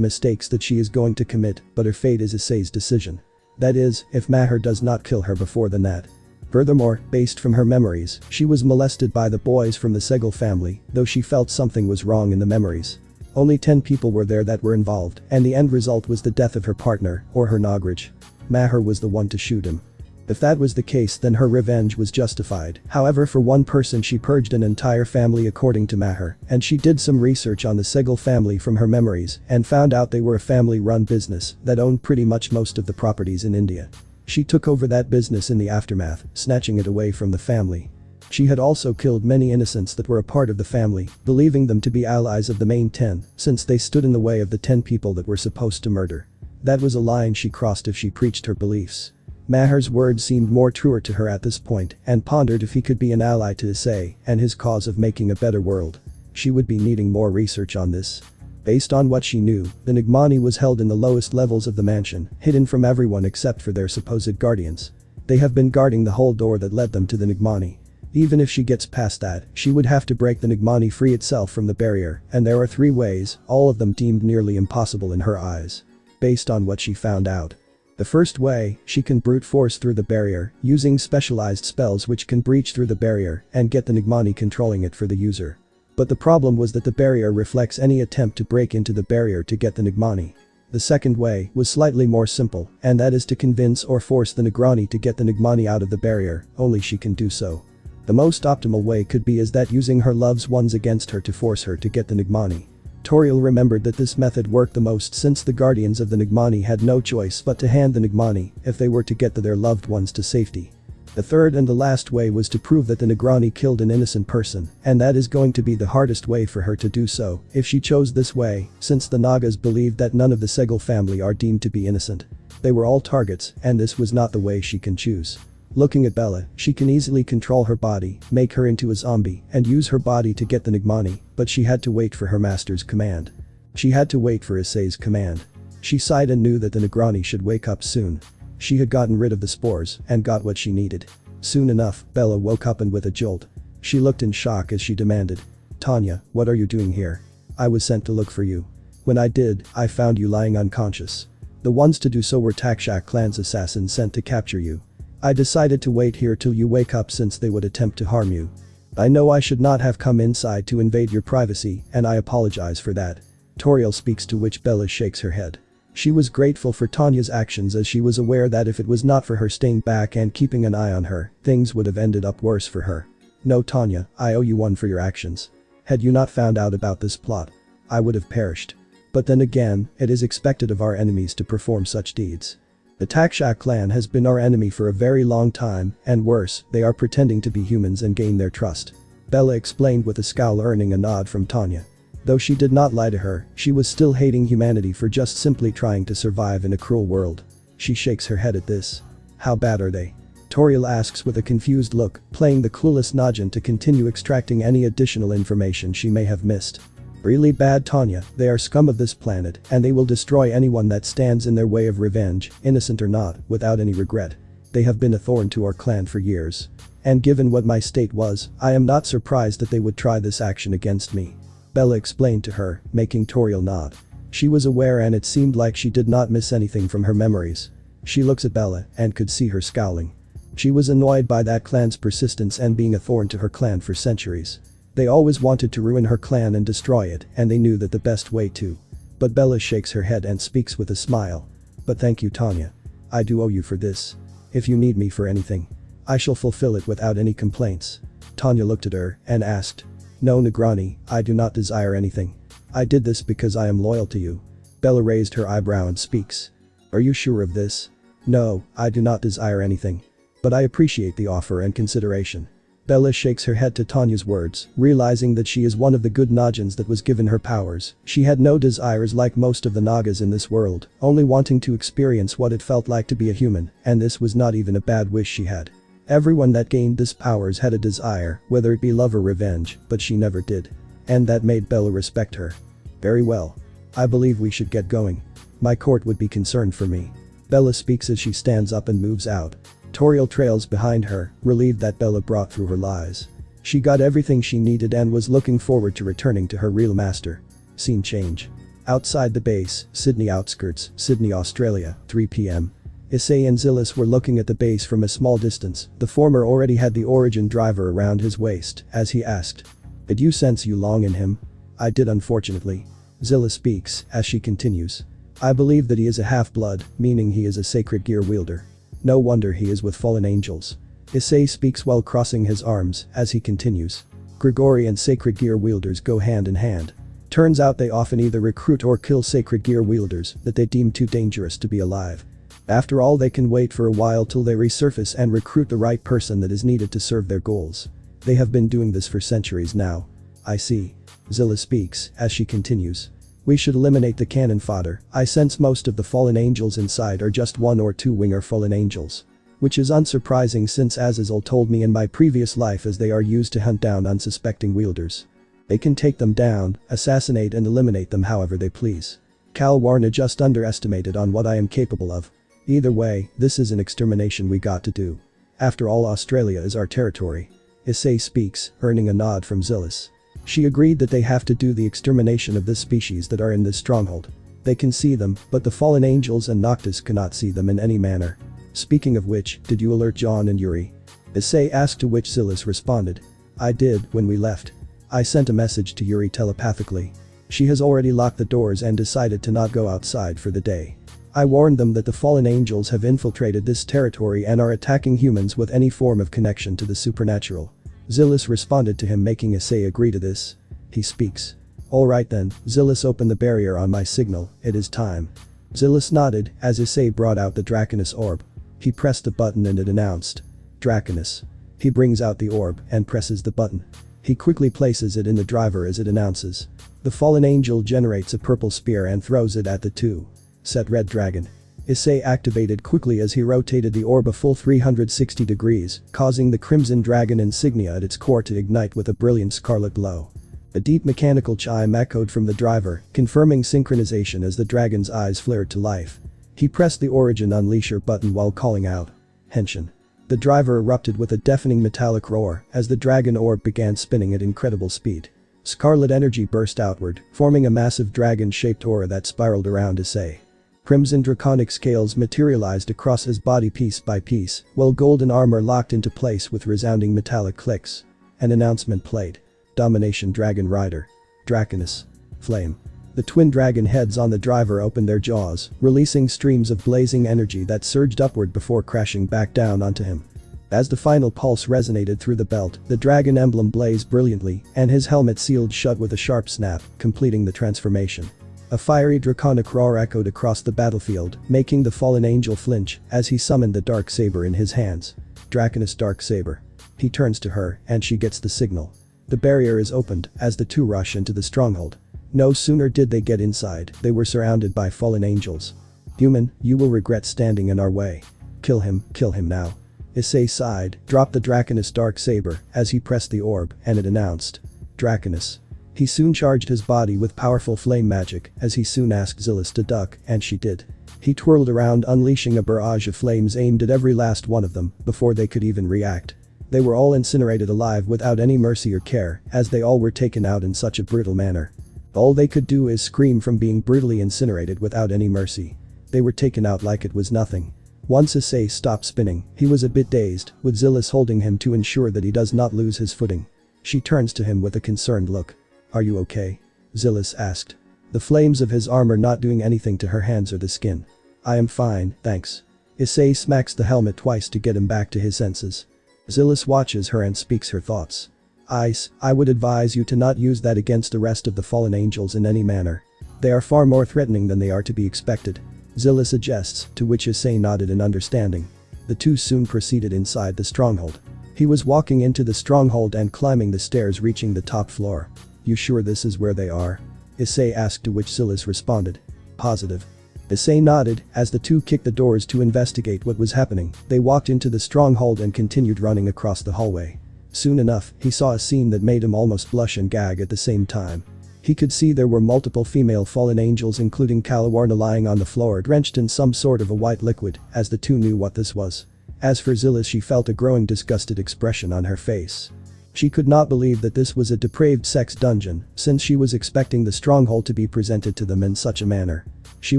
mistakes that she is going to commit, but her fate is Issei's decision. That is, if Maher does not kill her before that. Furthermore, based from her memories, she was molested by the boys from the Segel family, though she felt something was wrong in the memories. Only 10 people were there that were involved, and the end result was the death of her partner, or her Nagraj. Maher was the one to shoot him. If that was the case, then her revenge was justified. However, for one person she purged an entire family according to Maher, and she did some research on the Segel family from her memories and found out they were a family-run business that owned pretty much most of the properties in India. She took over that business in the aftermath, snatching it away from the family. She had also killed many innocents that were a part of the family, believing them to be allies of the main 10, since they stood in the way of the 10 people that were supposed to murder. That was a line she crossed if she preached her beliefs. Maher's words seemed more truer to her at this point, and pondered if he could be an ally to Issei and his cause of making a better world. She would be needing more research on this. Based on what she knew, the Nigmani was held in the lowest levels of the mansion, hidden from everyone except for their supposed guardians. They have been guarding the whole door that led them to the Nigmani. Even if she gets past that, she would have to break the Nigmani free itself from the barrier, and there are 3 ways, all of them deemed nearly impossible in her eyes. Based on what she found out. The first way, she can brute force through the barrier, using specialized spells which can breach through the barrier and get the Nigmani controlling it for the user. But the problem was that the barrier reflects any attempt to break into the barrier to get the Nigmani. The second way was slightly more simple, and that is to convince or force the Nagrani to get the Nigmani out of the barrier, only she can do so. The most optimal way could be is that using her loved ones against her to force her to get the Nigmani. Toriel remembered that this method worked the most since the guardians of the Nigmani had no choice but to hand the Nigmani if they were to get their loved ones to safety. The third and the last way was to prove that the Nagrani killed an innocent person, and that is going to be the hardest way for her to do so if she chose this way, since the Nagas believed that none of the Segel family are deemed to be innocent. They were all targets, and this was not the way she can choose. Looking at Bella, she can easily control her body, make her into a zombie, and use her body to get the Nigmani, but she had to wait for her master's command. She had to wait for Issei's command. She sighed and knew that the Nagrani should wake up soon. She had gotten rid of the spores and got what she needed. Soon enough, Bella woke up and with a jolt. She looked in shock as she demanded, "Tanya, what are you doing here? I was sent to look for you. When I did, I found you lying unconscious. The ones to do so were Takshak clan's assassins sent to capture you. I decided to wait here till you wake up since they would attempt to harm you. I know I should not have come inside to invade your privacy, and I apologize for that." Toriel speaks, to which Bella shakes her head. She was grateful for Tanya's actions, as she was aware that if it was not for her staying back and keeping an eye on her, things would have ended up worse for her. "No, Tanya, I owe you one for your actions. Had you not found out about this plot, I would have perished. But then again, it is expected of our enemies to perform such deeds. The Takshak clan has been our enemy for a very long time, and worse, they are pretending to be humans and gain their trust." Bella explained with a scowl, earning a nod from Tanya. Though she did not lie to her, she was still hating humanity for just simply trying to survive in a cruel world. She shakes her head at this. "How bad are they?" Toriel asks with a confused look, playing the clueless Najin to continue extracting any additional information she may have missed. "Really bad, Tanya. They are scum of this planet, and they will destroy anyone that stands in their way of revenge, innocent or not, without any regret. They have been a thorn to our clan for years. And given what my state was, I am not surprised that they would try this action against me," Bella explained to her, making Toriel nod. She was aware, and it seemed like she did not miss anything from her memories. She looks at Bella and could see her scowling. She was annoyed by that clan's persistence and being a thorn to her clan for centuries. They always wanted to ruin her clan and destroy it, and they knew that the best way to. But Bella shakes her head and speaks with a smile. "But thank you, Tanya. I do owe you for this. If you need me for anything, I shall fulfill it without any complaints. Tanya looked at her and asked. No, Negrani, I do not desire anything. I did this because I am loyal to you. Bella raised her eyebrow and speaks. Are you sure of this? No, I do not desire anything. But I appreciate the offer and consideration. Bella shakes her head to Tanya's words, realizing that she is one of the good Nagins that was given her powers. She had no desires like most of the Nagas in this world, only wanting to experience what it felt like to be a human, and this was not even a bad wish she had. Everyone that gained this powers had a desire, whether it be love or revenge, but she never did. And that made Bella respect her. Very well. I believe we should get going. My court would be concerned for me. Bella speaks as she stands up and moves out. Toriel trails behind her, relieved that Bella brought through her lies. She got everything she needed and was looking forward to returning to her real master. Scene change. Outside the base, Sydney outskirts, Sydney, Australia, 3 p.m. Issei and Zillis were looking at the base from a small distance. The former already had the origin driver around his waist, as he asked. Did you sense Yulong in him? I did, unfortunately. Zillis speaks, as she continues. I believe that he is a half-blood, meaning he is a sacred gear wielder. No wonder he is with fallen angels. Issei speaks while crossing his arms, as he continues. Grigori and sacred gear wielders go hand in hand. Turns out they often either recruit or kill sacred gear wielders that they deem too dangerous to be alive. After all, they can wait for a while till they resurface and recruit the right person that is needed to serve their goals. They have been doing this for centuries now. I see. Zilla speaks, as she continues. We should eliminate the cannon fodder. I sense most of the fallen angels inside are just one or two winger fallen angels. Which is unsurprising since Azazel told me in my previous life, as they are used to hunt down unsuspecting wielders. They can take them down, assassinate and eliminate them however they please. Cal Warner just underestimated on what I am capable of. Either way, this is an extermination we got to do. After all, Australia is our territory. Issei speaks, earning a nod from Zillis. She agreed that they have to do the extermination of this species that are in this stronghold. They can see them, but the fallen angels and Noctis cannot see them in any manner. Speaking of which, did you alert John and Yuri? Issei asked, to which Zillis responded. I did, when we left. I sent a message to Yuri telepathically. She has already locked the doors and decided to not go outside for the day. I warned them that the fallen angels have infiltrated this territory and are attacking humans with any form of connection to the supernatural. Zillis responded to him, making Issei agree to this. He speaks. Alright then, Zillis, open the barrier on my signal, it is time. Zillis nodded as Issei brought out the Draconus orb. He pressed the button and it announced. Draconus. He brings out the orb and presses the button. He quickly places it in the driver as it announces. The fallen angel generates a purple spear and throws it at the two. Set red dragon. Issei activated quickly as he rotated the orb a full 360 degrees, causing the crimson dragon insignia at its core to ignite with a brilliant scarlet glow. A deep mechanical chime echoed from the driver, confirming synchronization as the dragon's eyes flared to life. He pressed the origin unleasher button while calling out. Henshin. The driver erupted with a deafening metallic roar as the dragon orb began spinning at incredible speed. Scarlet energy burst outward, forming a massive dragon-shaped aura that spiraled around Issei. Crimson draconic scales materialized across his body piece by piece, while golden armor locked into place with resounding metallic clicks. An announcement played. Domination Dragon Rider. Draconus. Flame. The twin dragon heads on the driver opened their jaws, releasing streams of blazing energy that surged upward before crashing back down onto him. As the final pulse resonated through the belt, the dragon emblem blazed brilliantly, and his helmet sealed shut with a sharp snap, completing the transformation. A fiery draconic roar echoed across the battlefield, making the fallen angel flinch as he summoned the dark saber in his hands. Draconus dark saber. He turns to her, and she gets the signal. The barrier is opened as the two rush into the stronghold. No sooner did they get inside, they were surrounded by fallen angels. Human, you will regret standing in our way. Kill him now. Issei sighed, dropped the Draconus dark saber as he pressed the orb, and it announced. Draconus. He soon charged his body with powerful flame magic as he soon asked Zillis to duck, and she did. He twirled around, unleashing a barrage of flames aimed at every last one of them before they could even react. They were all incinerated alive without any mercy or care, as they all were taken out in such a brutal manner. All they could do is scream from being brutally incinerated without any mercy. They were taken out like it was nothing. Once Issei stopped spinning, he was a bit dazed, with Zillis holding him to ensure that he does not lose his footing. She turns to him with a concerned look. Are you okay? Zillis asked. The flames of his armor not doing anything to her hands or the skin. I am fine, thanks. Issei smacks the helmet twice to get him back to his senses. Zillus watches her and speaks her thoughts. Ice, I would advise you to not use that against the rest of the fallen angels in any manner. They are far more threatening than they are to be expected. Zillus suggests, to which Issei nodded in understanding. The two soon proceeded inside the stronghold. He was walking into the stronghold and climbing the stairs reaching the top floor. You sure this is where they are? Issei asked, to which Zillus responded. Positive. Issei nodded as the two kicked the doors to investigate what was happening. They walked into the stronghold and continued running across the hallway. Soon enough, he saw a scene that made him almost blush and gag at the same time. He could see there were multiple female fallen angels, including Calawarna, lying on the floor drenched in some sort of a white liquid, as the two knew what this was. As for Zillus, she felt a growing disgusted expression on her face. She could not believe that this was a depraved sex dungeon, since she was expecting the stronghold to be presented to them in such a manner. She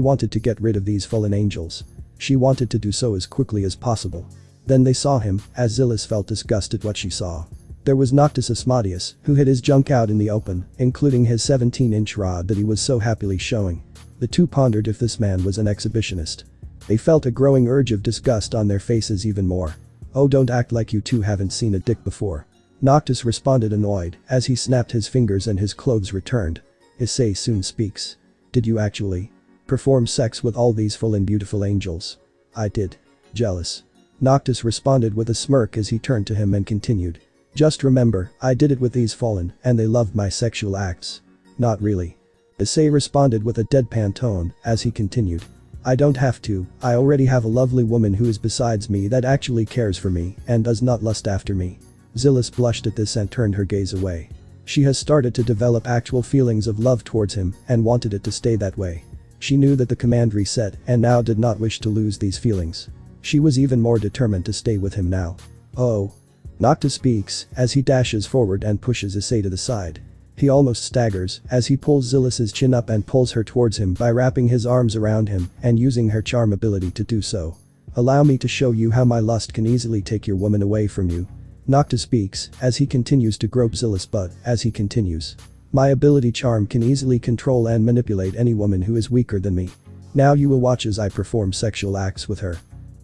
wanted to get rid of these fallen angels. She wanted to do so as quickly as possible. Then they saw him, as Zillus felt disgusted what she saw. There was Noctis Asmodeus, who had his junk out in the open, including his 17-inch rod that he was so happily showing. The two pondered if this man was an exhibitionist. They felt a growing urge of disgust on their faces even more. Oh, don't act like you two haven't seen a dick before. Noctis responded, annoyed, as he snapped his fingers and his clothes returned. Issei soon speaks. Did you actually perform sex with all these full and beautiful angels? I did. Jealous. Noctis responded with a smirk as he turned to him and continued. Just remember, I did it with these fallen, and they loved my sexual acts. Not really. Issei responded with a deadpan tone, as he continued. I don't have to, I already have a lovely woman who is besides me that actually cares for me and does not lust after me. Zillus blushed at this and turned her gaze away. She has started to develop actual feelings of love towards him and wanted it to stay that way. She knew that the command reset and now did not wish to lose these feelings. She was even more determined to stay with him now. Oh. Noctis speaks as he dashes forward and pushes Issei to the side. He almost staggers as he pulls Zillus's chin up and pulls her towards him by wrapping his arms around him and using her charm ability to do so. Allow me to show you how my lust can easily take your woman away from you. Noctis speaks as he continues to grope Zillus' butt as he continues. My ability charm can easily control and manipulate any woman who is weaker than me. Now you will watch as I perform sexual acts with her.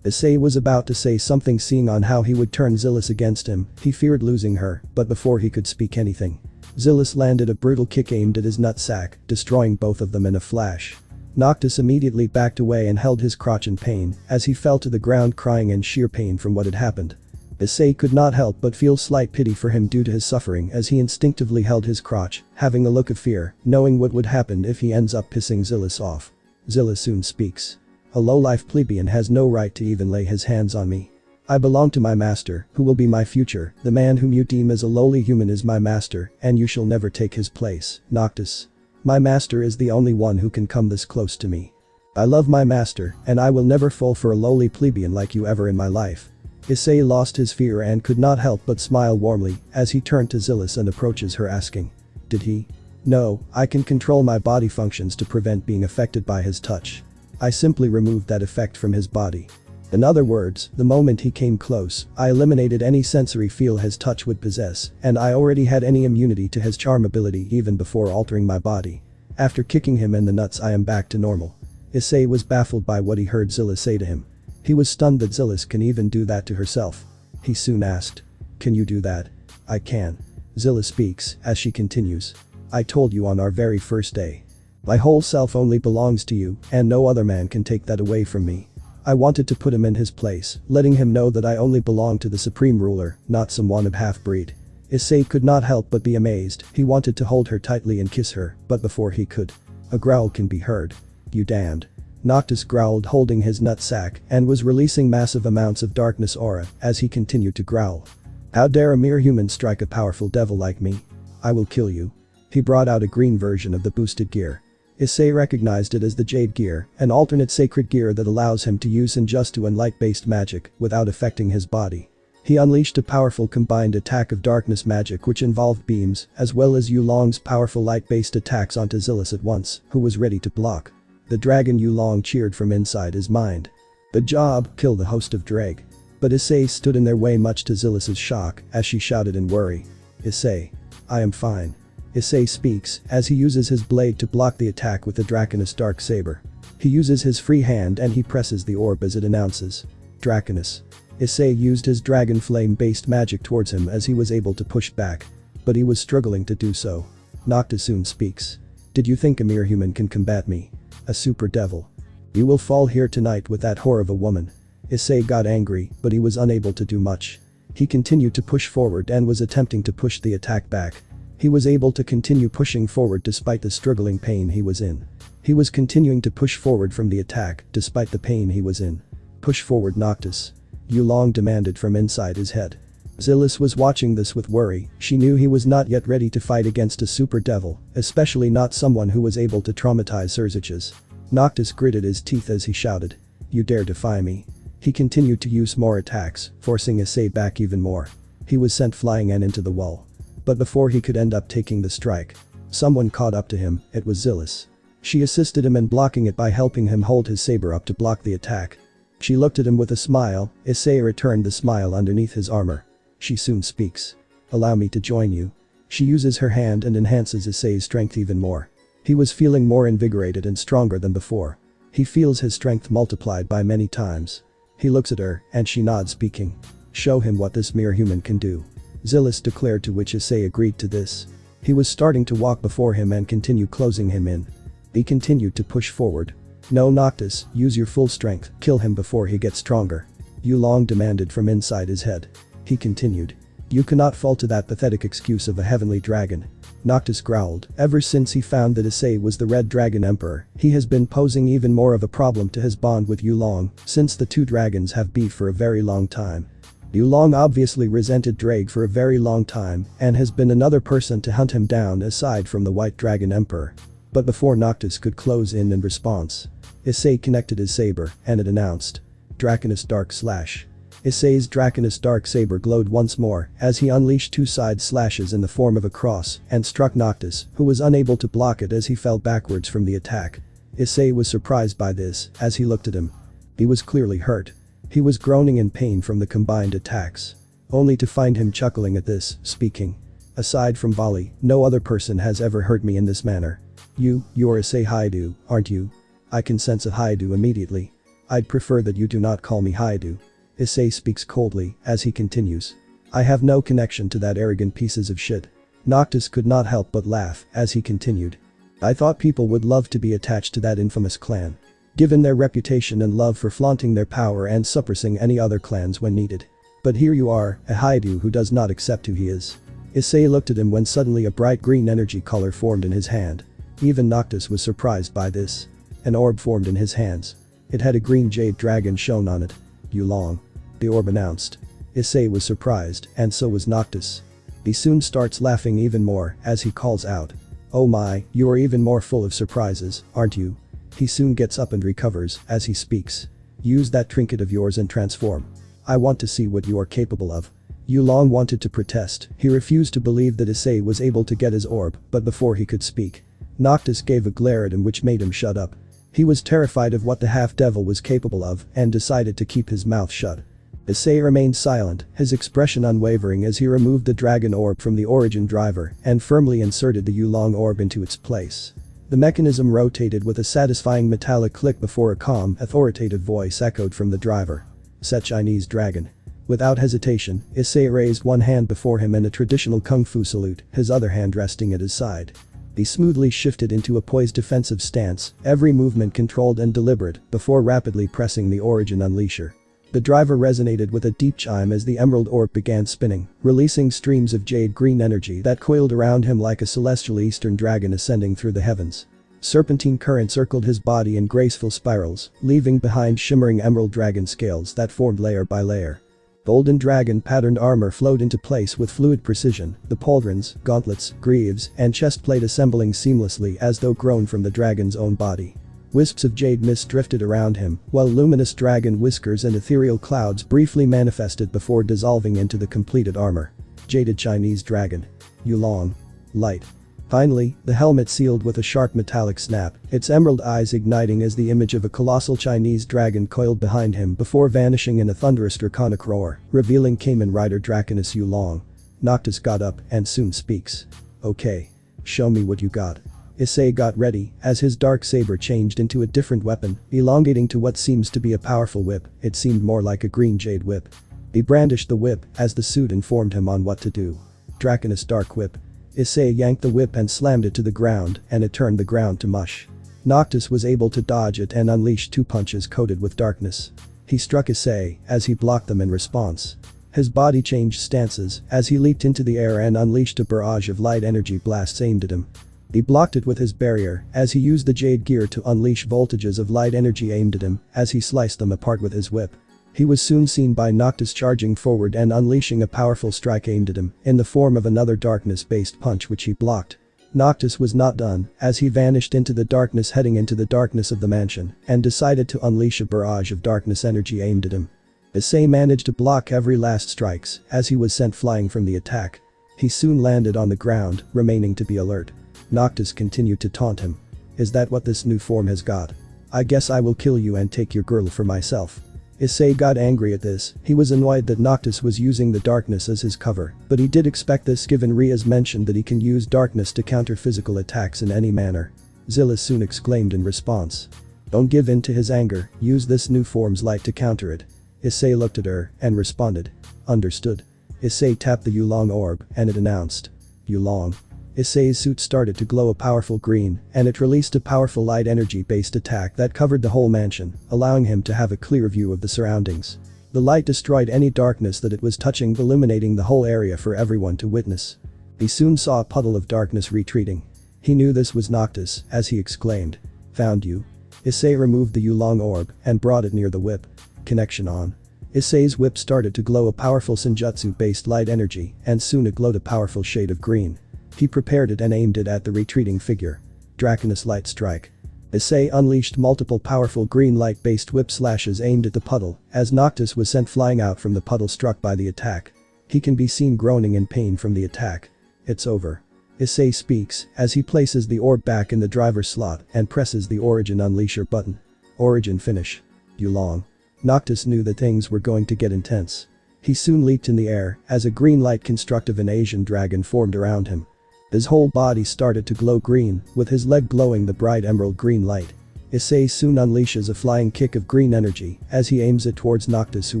Issei was about to say something, seeing on how he would turn Zillus against him. He feared losing her, but before he could speak anything, Zillus landed a brutal kick aimed at his nutsack, destroying both of them in a flash. Noctis immediately backed away and held his crotch in pain as he fell to the ground crying in sheer pain from what had happened. Issei could not help but feel slight pity for him due to his suffering as he instinctively held his crotch, having a look of fear, knowing what would happen if he ends up pissing Zillus off. Zillus soon speaks. A low-life plebeian has no right to even lay his hands on me. I belong to my master, who will be my future. The man whom you deem as a lowly human is my master, and you shall never take his place, Noctis. My master is the only one who can come this close to me. I love my master, and I will never fall for a lowly plebeian like you ever in my life. Issei lost his fear and could not help but smile warmly as he turned to Zillus and approaches her, asking. Did he? No, I can control my body functions to prevent being affected by his touch. I simply removed that effect from his body. In other words, the moment he came close, I eliminated any sensory feel his touch would possess, and I already had any immunity to his charm ability even before altering my body. After kicking him in the nuts, I am back to normal. Issei was baffled by what he heard Zillus say to him. He was stunned that Zillus can even do that to herself. He soon asked. Can you do that? I can. Zillus speaks as she continues. I told you on our very first day. My whole self only belongs to you, and no other man can take that away from me. I wanted to put him in his place, letting him know that I only belong to the supreme ruler, not some wannabe half-breed. Issei could not help but be amazed. He wanted to hold her tightly and kiss her, but before he could, a growl can be heard. You damned. Noctis growled, holding his nutsack, and was releasing massive amounts of darkness aura as he continued to growl. How dare a mere human strike a powerful devil like me? I will kill you. He brought out a green version of the boosted gear. Issei recognized it as the Jade Gear, an alternate sacred gear that allows him to use Injustu and light-based magic without affecting his body. He unleashed a powerful combined attack of darkness magic which involved beams, as well as Yulong's powerful light-based attacks onto Zillus at once, who was ready to block. The dragon Yulong cheered from inside his mind. Good job, kill the host of Drag. But Issei stood in their way, much to Zillus's shock, as she shouted in worry. Issei. I am fine. Issei speaks as he uses his blade to block the attack with the Draconis dark saber. He He uses his free hand and he presses the orb as it announces. Draconus. Issei used his dragon flame-based magic towards him as he was able to push back. But he was struggling to do so. Noctis soon speaks. Did you think a mere human can combat me? A super devil. You will fall here tonight with that whore of a woman. Issei got angry, but he was unable to do much. He continued to push forward and was attempting to push the attack back. He was able to continue pushing forward despite the struggling pain he was in. He was continuing to push forward from the attack despite the pain he was in. Push forward, Noctis. Yulong demanded from inside his head. Zillis was watching this with worry. She knew he was not yet ready to fight against a super devil, especially not someone who was able to traumatize Surziches. Noctis gritted his teeth as he shouted. You dare defy me. He continued to use more attacks, forcing Issei back even more. He was sent flying and into the wall. But before he could end up taking the strike, someone caught up to him. It was Zillis. She assisted him in blocking it by helping him hold his saber up to block the attack. She looked at him with a smile. Issei returned the smile underneath his armor. She soon speaks. Allow me to join you. She uses her hand and enhances Issei's strength even more. He was feeling more invigorated and stronger than before. He feels his strength multiplied by many times. He looks at her and she nods, speaking. Show him what this mere human can do. Zillis declared, to which Issei agreed to this. He was starting to walk before him and continue closing him in. He continued to push forward. No, Noctis, use your full strength, kill him before he gets stronger. Yulong demanded from inside his head. He continued. You cannot fall to that pathetic excuse of a heavenly dragon. Noctis growled. Ever since he found that Issei was the Red Dragon Emperor, he has been posing even more of a problem to his bond with Yulong, since the two dragons have beef for a very long time. Yulong obviously resented Drake for a very long time and has been another person to hunt him down aside from the White Dragon Emperor. But before Noctis could close in response, Issei connected his saber and it announced. Draconus Dark Slash. Issei's Draconus Dark Saber glowed once more as he unleashed two side slashes in the form of a cross and struck Noctis, who was unable to block it as he fell backwards from the attack. Issei was surprised by this as he looked at him. He was clearly hurt. He was groaning in pain from the combined attacks. Only to find him chuckling at this, speaking. Aside from Bali, no other person has ever hurt me in this manner. You're Issei Hyoudou, aren't you? I can sense a Hyoudou immediately. I'd prefer that you do not call me Hyoudou. Issei speaks coldly as he continues. I have no connection to that arrogant pieces of shit. Noctis could not help but laugh as he continued. I thought people would love to be attached to that infamous clan. Given their reputation and love for flaunting their power and suppressing any other clans when needed. But here you are, a Hyoudou who does not accept who he is. Issei looked at him when suddenly a bright green energy color formed in his hand. Even Noctis was surprised by this. An orb formed in his hands. It had a green jade dragon shown on it. Yulong. The orb announced. Issei was surprised, and so was Noctis. He soon starts laughing even more as he calls out. Oh my, you are even more full of surprises, aren't you? He soon gets up and recovers as he speaks. Use that trinket of yours and transform. I want to see what you are capable of. Yulong wanted to protest. He refused to believe that Issei was able to get his orb, but before he could speak, Noctis gave a glare at him which made him shut up. He was terrified of what the half-devil was capable of and decided to keep his mouth shut. Issei remained silent, his expression unwavering as he removed the dragon orb from the origin driver and firmly inserted the Yulong orb into its place. The mechanism rotated with a satisfying metallic click before a calm, authoritative voice echoed from the driver. Set Chinese dragon. Without hesitation, Issei raised one hand before him in a traditional kung fu salute, his other hand resting at his side. He smoothly shifted into a poised defensive stance, every movement controlled and deliberate, before rapidly pressing the origin unleasher. The driver resonated with a deep chime as the emerald orb began spinning, releasing streams of jade green energy that coiled around him like a celestial eastern dragon ascending through the heavens. Serpentine current circled his body in graceful spirals, leaving behind shimmering emerald dragon scales that formed layer by layer. Golden dragon patterned armor flowed into place with fluid precision, the pauldrons, gauntlets, greaves, and chestplate assembling seamlessly as though grown from the dragon's own body. Wisps of jade mist drifted around him, while luminous dragon whiskers and ethereal clouds briefly manifested before dissolving into the completed armor. Jaded Chinese dragon. Yulong. Light. Finally, the helmet sealed with a sharp metallic snap, its emerald eyes igniting as the image of a colossal Chinese dragon coiled behind him before vanishing in a thunderous draconic roar, revealing Kamen Rider Draconus Yulong. Noctis got up and soon speaks. Okay. Show me what you got. Issei got ready as his dark saber changed into a different weapon, elongating to what seems to be a powerful whip. It seemed more like a green jade whip. He brandished the whip as the suit informed him on what to do. Draconous dark whip. Issei yanked the whip and slammed it to the ground, and it turned the ground to mush. Noctis was able to dodge it and unleash 2 punches coated with darkness. He struck Issei as he blocked them in response. His body changed stances as he leaped into the air and unleashed a barrage of light energy blasts aimed at him. He blocked it with his barrier as he used the jade gear to unleash voltages of light energy aimed at him as he sliced them apart with his whip. He was soon seen by Noctis charging forward and unleashing a powerful strike aimed at him in the form of another darkness-based punch which he blocked. Noctis was not done as he vanished into the darkness, heading into the darkness of the mansion, and decided to unleash a barrage of darkness energy aimed at him. Issei managed to block every last strikes as he was sent flying from the attack. He soon landed on the ground, remaining to be alert. Noctis continued to taunt him. "Is that what this new form has got? I guess I will kill you and take your girl for myself." Issei got angry at this. He was annoyed that Noctis was using the darkness as his cover, but he did expect this given Ria's mentioned that he can use darkness to counter physical attacks in any manner. Zilla soon exclaimed in response. "Don't give in to his anger, use this new form's light to counter it." Issei looked at her and responded. "Understood." Issei tapped the Yulong orb and it announced. "Yulong." Issei's suit started to glow a powerful green, and it released a powerful light energy-based attack that covered the whole mansion, allowing him to have a clear view of the surroundings. The light destroyed any darkness that it was touching, illuminating the whole area for everyone to witness. He soon saw a puddle of darkness retreating. He knew this was Noctis as he exclaimed. "Found you." Issei removed the Yulong orb and brought it near the whip. Connection on. Issei's whip started to glow a powerful Senjutsu-based light energy, and soon it glowed a powerful shade of green. He prepared it and aimed it at the retreating figure. Draconous light strike. Issei unleashed multiple powerful green light-based whip slashes aimed at the puddle as Noctis was sent flying out from the puddle struck by the attack. He can be seen groaning in pain from the attack. "It's over." Issei speaks as he places the orb back in the driver's slot and presses the Origin Unleasher button. Origin finish. Yulong. Noctis knew that things were going to get intense. He soon leaped in the air as a green light construct of an Asian dragon formed around him. His whole body started to glow green, with his leg glowing the bright emerald green light. Issei soon unleashes a flying kick of green energy as he aims it towards Noctis, who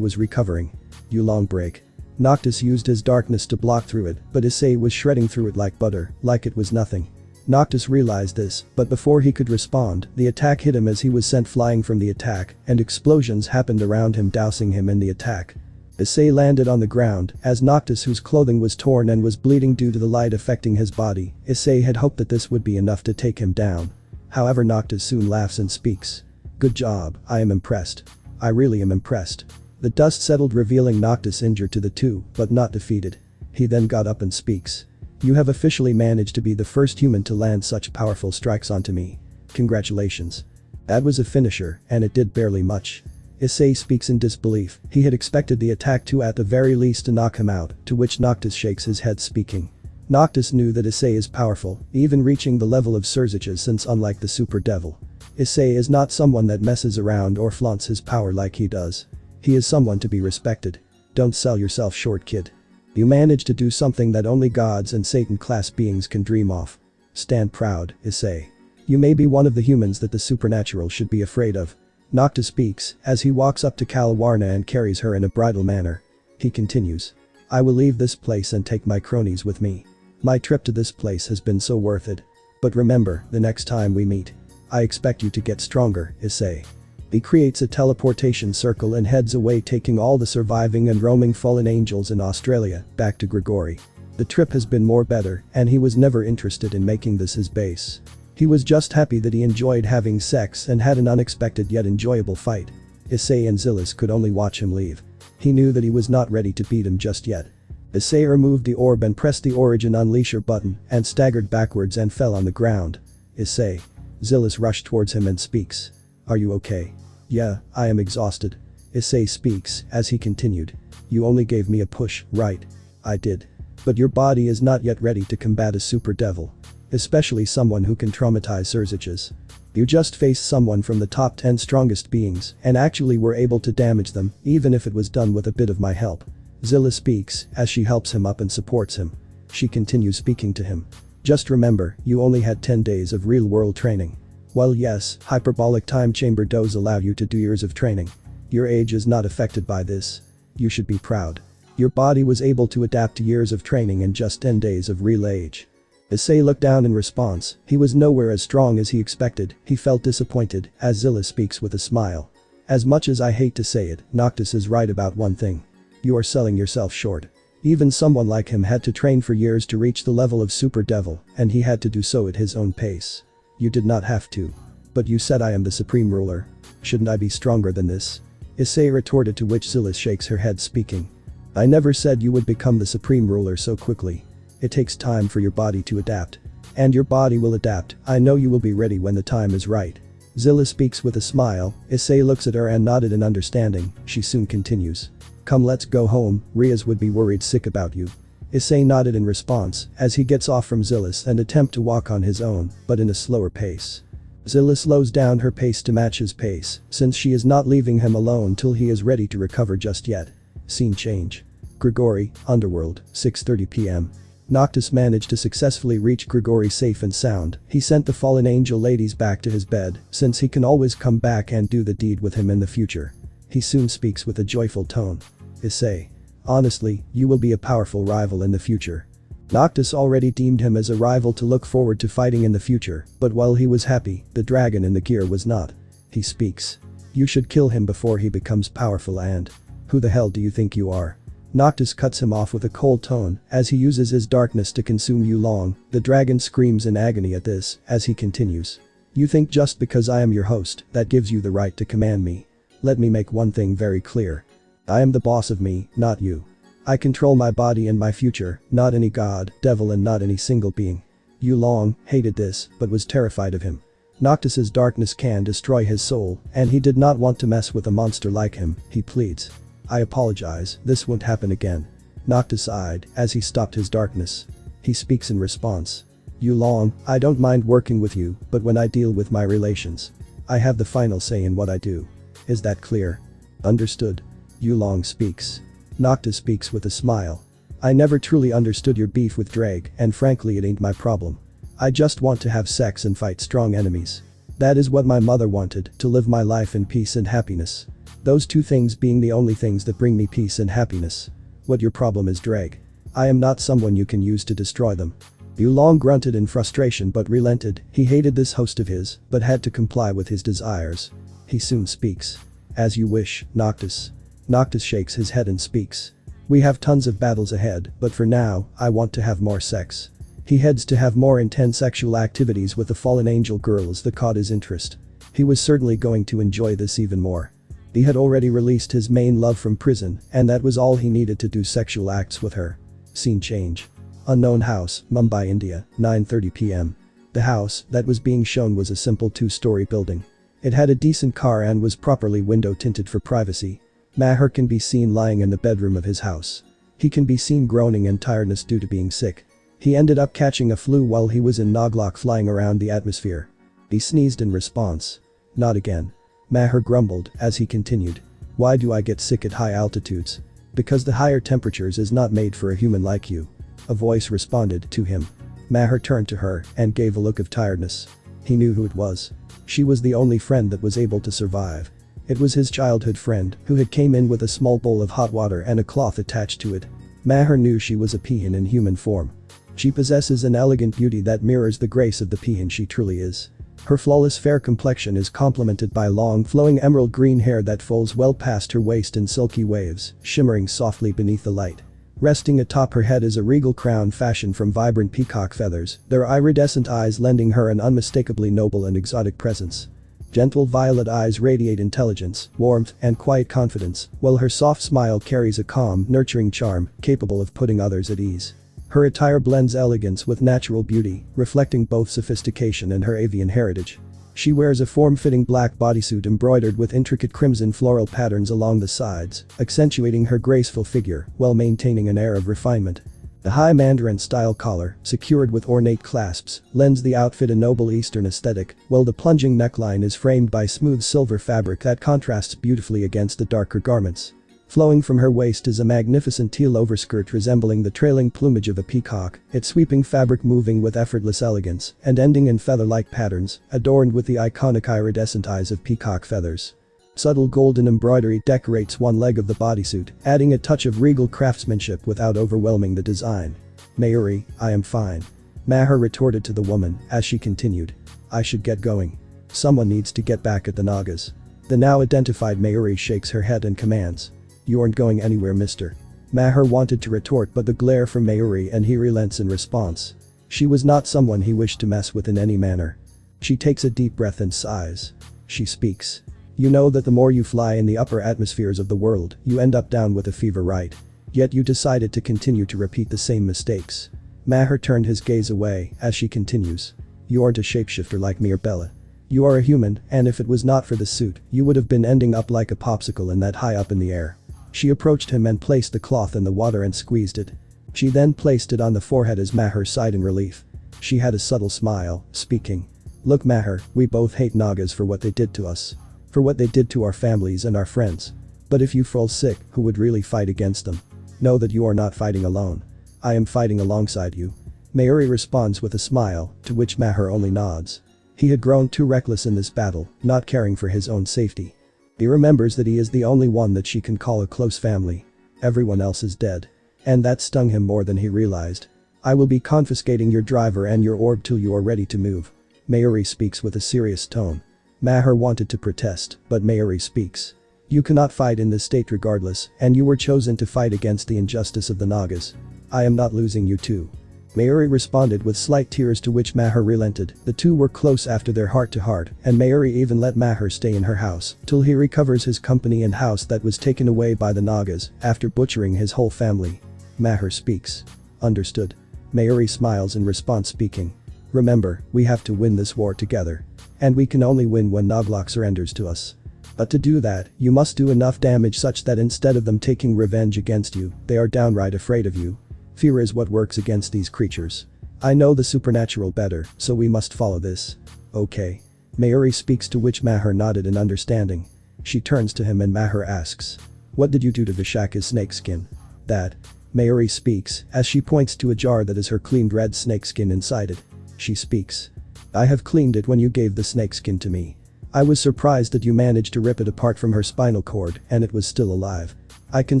was recovering. Yulong break. Noctis used his darkness to block through it, but Issei was shredding through it like butter, like it was nothing. Noctis realized this, but before he could respond, the attack hit him as he was sent flying from the attack, and explosions happened around him, dousing him in the attack. Issei landed on the ground as Noctis, whose clothing was torn and was bleeding due to the light affecting his body. Issei had hoped that this would be enough to take him down. However, Noctis soon laughs and speaks. "Good job, I am impressed. I really am impressed." The dust settled, revealing Noctis injured to the two, but not defeated. He then got up and speaks. "You have officially managed to be the first human to land such powerful strikes onto me. Congratulations. That was a finisher, and it did barely much." Issei speaks in disbelief. He had expected the attack to at the very least to knock him out, to which Noctis shakes his head speaking. Noctis knew that Issei is powerful, even reaching the level of Surziches, since unlike the Super Devil, Issei is not someone that messes around or flaunts his power like he does. He is someone to be respected. Don't sell yourself short, kid. You managed to do something that only gods and Satan-class beings can dream of. Stand proud, Issei. You may be one of the humans that the supernatural should be afraid of. Noctis speaks as he walks up to Kalawarna and carries her in a bridal manner. He continues. "I will leave this place and take my cronies with me. My trip to this place has been so worth it. But remember, the next time we meet, I expect you to get stronger, Issei." He creates a teleportation circle and heads away, taking all the surviving and roaming fallen angels in Australia back to Grigori. The trip has been more better, and he was never interested in making this his base. He was just happy that he enjoyed having sex and had an unexpected yet enjoyable fight. Issei and Zillis could only watch him leave. He knew that he was not ready to beat him just yet. Issei removed the orb and pressed the Origin Unleasher button and staggered backwards and fell on the ground. "Issei." Zillis rushed towards him and speaks. "Are you okay?" "Yeah, I am exhausted." Issei speaks as he continued. "You only gave me a push, right?" "I did. But your body is not yet ready to combat a super devil. Especially someone who can traumatize Surziches. You just faced someone from the top 10 strongest beings and actually were able to damage them, even if it was done with a bit of my help." Zilla speaks as she helps him up and supports him. She continues speaking to him. Just remember, you only had 10 days of real-world training. While yes, hyperbolic time chamber does allow you to do years of training. Your age is not affected by this. You should be proud. Your body was able to adapt to years of training in just 10 days of real age. Issei looked down in response. He was nowhere as strong as he expected. He felt disappointed as Zilla speaks with a smile. As much as I hate to say it, Noctis is right about one thing. You are selling yourself short. Even someone like him had to train for years to reach the level of Super Devil, and he had to do so at his own pace. You did not have to. But you said I am the supreme ruler. Shouldn't I be stronger than this? Issei retorted, to which Zilla shakes her head speaking. I never said you would become the supreme ruler so quickly. It takes time for your body to adapt. And your body will adapt. I know you will be ready when the time is right. Zilla speaks with a smile. Issei looks at her and nodded in understanding. She soon continues. Come, let's go home, Riaz would be worried sick about you. Issei nodded in response as he gets off from Zillis and attempt to walk on his own, but in a slower pace. Zilla slows down her pace to match his pace, since she is not leaving him alone till he is ready to recover just yet. Scene change. Grigori, Underworld, 6:30 p.m. Noctis managed to successfully reach Grigori safe and sound. He sent the fallen angel ladies back to his bed, since he can always come back and do the deed with him in the future. He soon speaks with a joyful tone. Issei. Honestly, you will be a powerful rival in the future. Noctis already deemed him as a rival to look forward to fighting in the future, but while he was happy, the dragon in the gear was not. He speaks. You should kill him before he becomes powerful and… Who the hell do you think you are? Noctis cuts him off with a cold tone as he uses his darkness to consume Yulong. The dragon screams in agony at this as he continues. You think just because I am your host, that gives you the right to command me. Let me make one thing very clear. I am the boss of me, not you. I control my body and my future, not any god, devil and not any single being. Yulong hated this, but was terrified of him. Noctis's darkness can destroy his soul, and he did not want to mess with a monster like him. He pleads. I apologize, this won't happen again. Noctis sighed as he stopped his darkness. He speaks in response. Yulong, I don't mind working with you, but when I deal with my relations, I have the final say in what I do. Is that clear? Understood. Yulong speaks. Noctis speaks with a smile. I never truly understood your beef with Drake, and frankly it ain't my problem. I just want to have sex and fight strong enemies. That is what my mother wanted, to live my life in peace and happiness. Those two things being the only things that bring me peace and happiness. What your problem is, Drake. I am not someone you can use to destroy them. Yulong grunted in frustration but relented. He hated this host of his, but had to comply with his desires. He soon speaks. As you wish, Noctis. Noctis shakes his head and speaks. We have tons of battles ahead, but for now, I want to have more sex. He heads to have more intense sexual activities with the fallen angel girls that caught his interest. He was certainly going to enjoy this even more. He had already released his main love from prison, and that was all he needed to do sexual acts with her. Scene change. Unknown house, Mumbai, India, 9:30 p.m. The house that was being shown was a simple 2-story building. It had a decent car and was properly window tinted for privacy. Maher can be seen lying in the bedroom of his house. He can be seen groaning in tiredness due to being sick. He ended up catching a flu while he was in Naglok flying around the atmosphere. He sneezed in response. Not again. Maher grumbled as he continued. Why do I get sick at high altitudes? Because the higher temperatures is not made for a human like you. A voice responded to him. Maher turned to her and gave a look of tiredness. He knew who it was. She was the only friend that was able to survive. It was his childhood friend who had came in with a small bowl of hot water and a cloth attached to it. Maher knew she was a peon in human form. She possesses an elegant beauty that mirrors the grace of the peon she truly is. Her flawless fair complexion is complemented by long flowing emerald green hair that falls well past her waist in silky waves, shimmering softly beneath the light. Resting atop her head is a regal crown fashioned from vibrant peacock feathers, their iridescent eyes lending her an unmistakably noble and exotic presence. Gentle violet eyes radiate intelligence, warmth, and quiet confidence, while her soft smile carries a calm, nurturing charm, capable of putting others at ease. Her attire blends elegance with natural beauty, reflecting both sophistication and her avian heritage. She wears a form-fitting black bodysuit embroidered with intricate crimson floral patterns along the sides, accentuating her graceful figure while maintaining an air of refinement. The high Mandarin-style collar, secured with ornate clasps, lends the outfit a noble Eastern aesthetic, while the plunging neckline is framed by smooth silver fabric that contrasts beautifully against the darker garments. Flowing from her waist is a magnificent teal overskirt resembling the trailing plumage of a peacock, its sweeping fabric moving with effortless elegance and ending in feather-like patterns, adorned with the iconic iridescent eyes of peacock feathers. Subtle golden embroidery decorates one leg of the bodysuit, adding a touch of regal craftsmanship without overwhelming the design. "Mayuri, I am fine," Maher retorted to the woman as she continued. "I should get going. Someone needs to get back at the Nagas." The now identified Mayuri shakes her head and commands. "You aren't going anywhere, mister." Maher wanted to retort, but the glare from Mayuri and he relents in response. She was not someone he wished to mess with in any manner. She takes a deep breath and sighs. She speaks. "You know that the more you fly in the upper atmospheres of the world, you end up down with a fever, right? Yet you decided to continue to repeat the same mistakes." Maher turned his gaze away as she continues. "You aren't a shapeshifter like me or Bella. You are a human, and if it was not for the suit, you would have been ending up like a popsicle in that high up in the air." She approached him and placed the cloth in the water and squeezed it. She then placed it on the forehead as Maher sighed in relief. She had a subtle smile, speaking. "Look, Maher, we both hate Nagas for what they did to us. For what they did to our families and our friends. But if you fall sick, who would really fight against them? Know that you are not fighting alone. I am fighting alongside you." Mayuri responds with a smile, to which Maher only nods. He had grown too reckless in this battle, not caring for his own safety. He remembers that he is the only one that she can call a close family. Everyone else is dead. And that stung him more than he realized. "I will be confiscating your driver and your orb till you are ready to move." Mayuri speaks with a serious tone. Maher wanted to protest, but Mayuri speaks. "You cannot fight in this state regardless, and you were chosen to fight against the injustice of the Nagas. I am not losing you too." Mayuri responded with slight tears, to which Maher relented. The two were close after their heart-to-heart, and Mayuri even let Maher stay in her house till he recovers his company and house that was taken away by the Nagas after butchering his whole family. Maher speaks. "Understood." Mayuri smiles in response, speaking. "Remember, we have to win this war together. And we can only win when Naglok surrenders to us. But to do that, you must do enough damage such that instead of them taking revenge against you, they are downright afraid of you. Fear is what works against these creatures. I know the supernatural better, so we must follow this." "Okay." Mayuri speaks, to which Maher nodded in understanding. She turns to him and Maher asks. "What did you do to Vishaka's snakeskin?" "That." Mayuri speaks as she points to a jar that is her cleaned red snakeskin inside it. She speaks. "I have cleaned it when you gave the snakeskin to me. I was surprised that you managed to rip it apart from her spinal cord and it was still alive. I can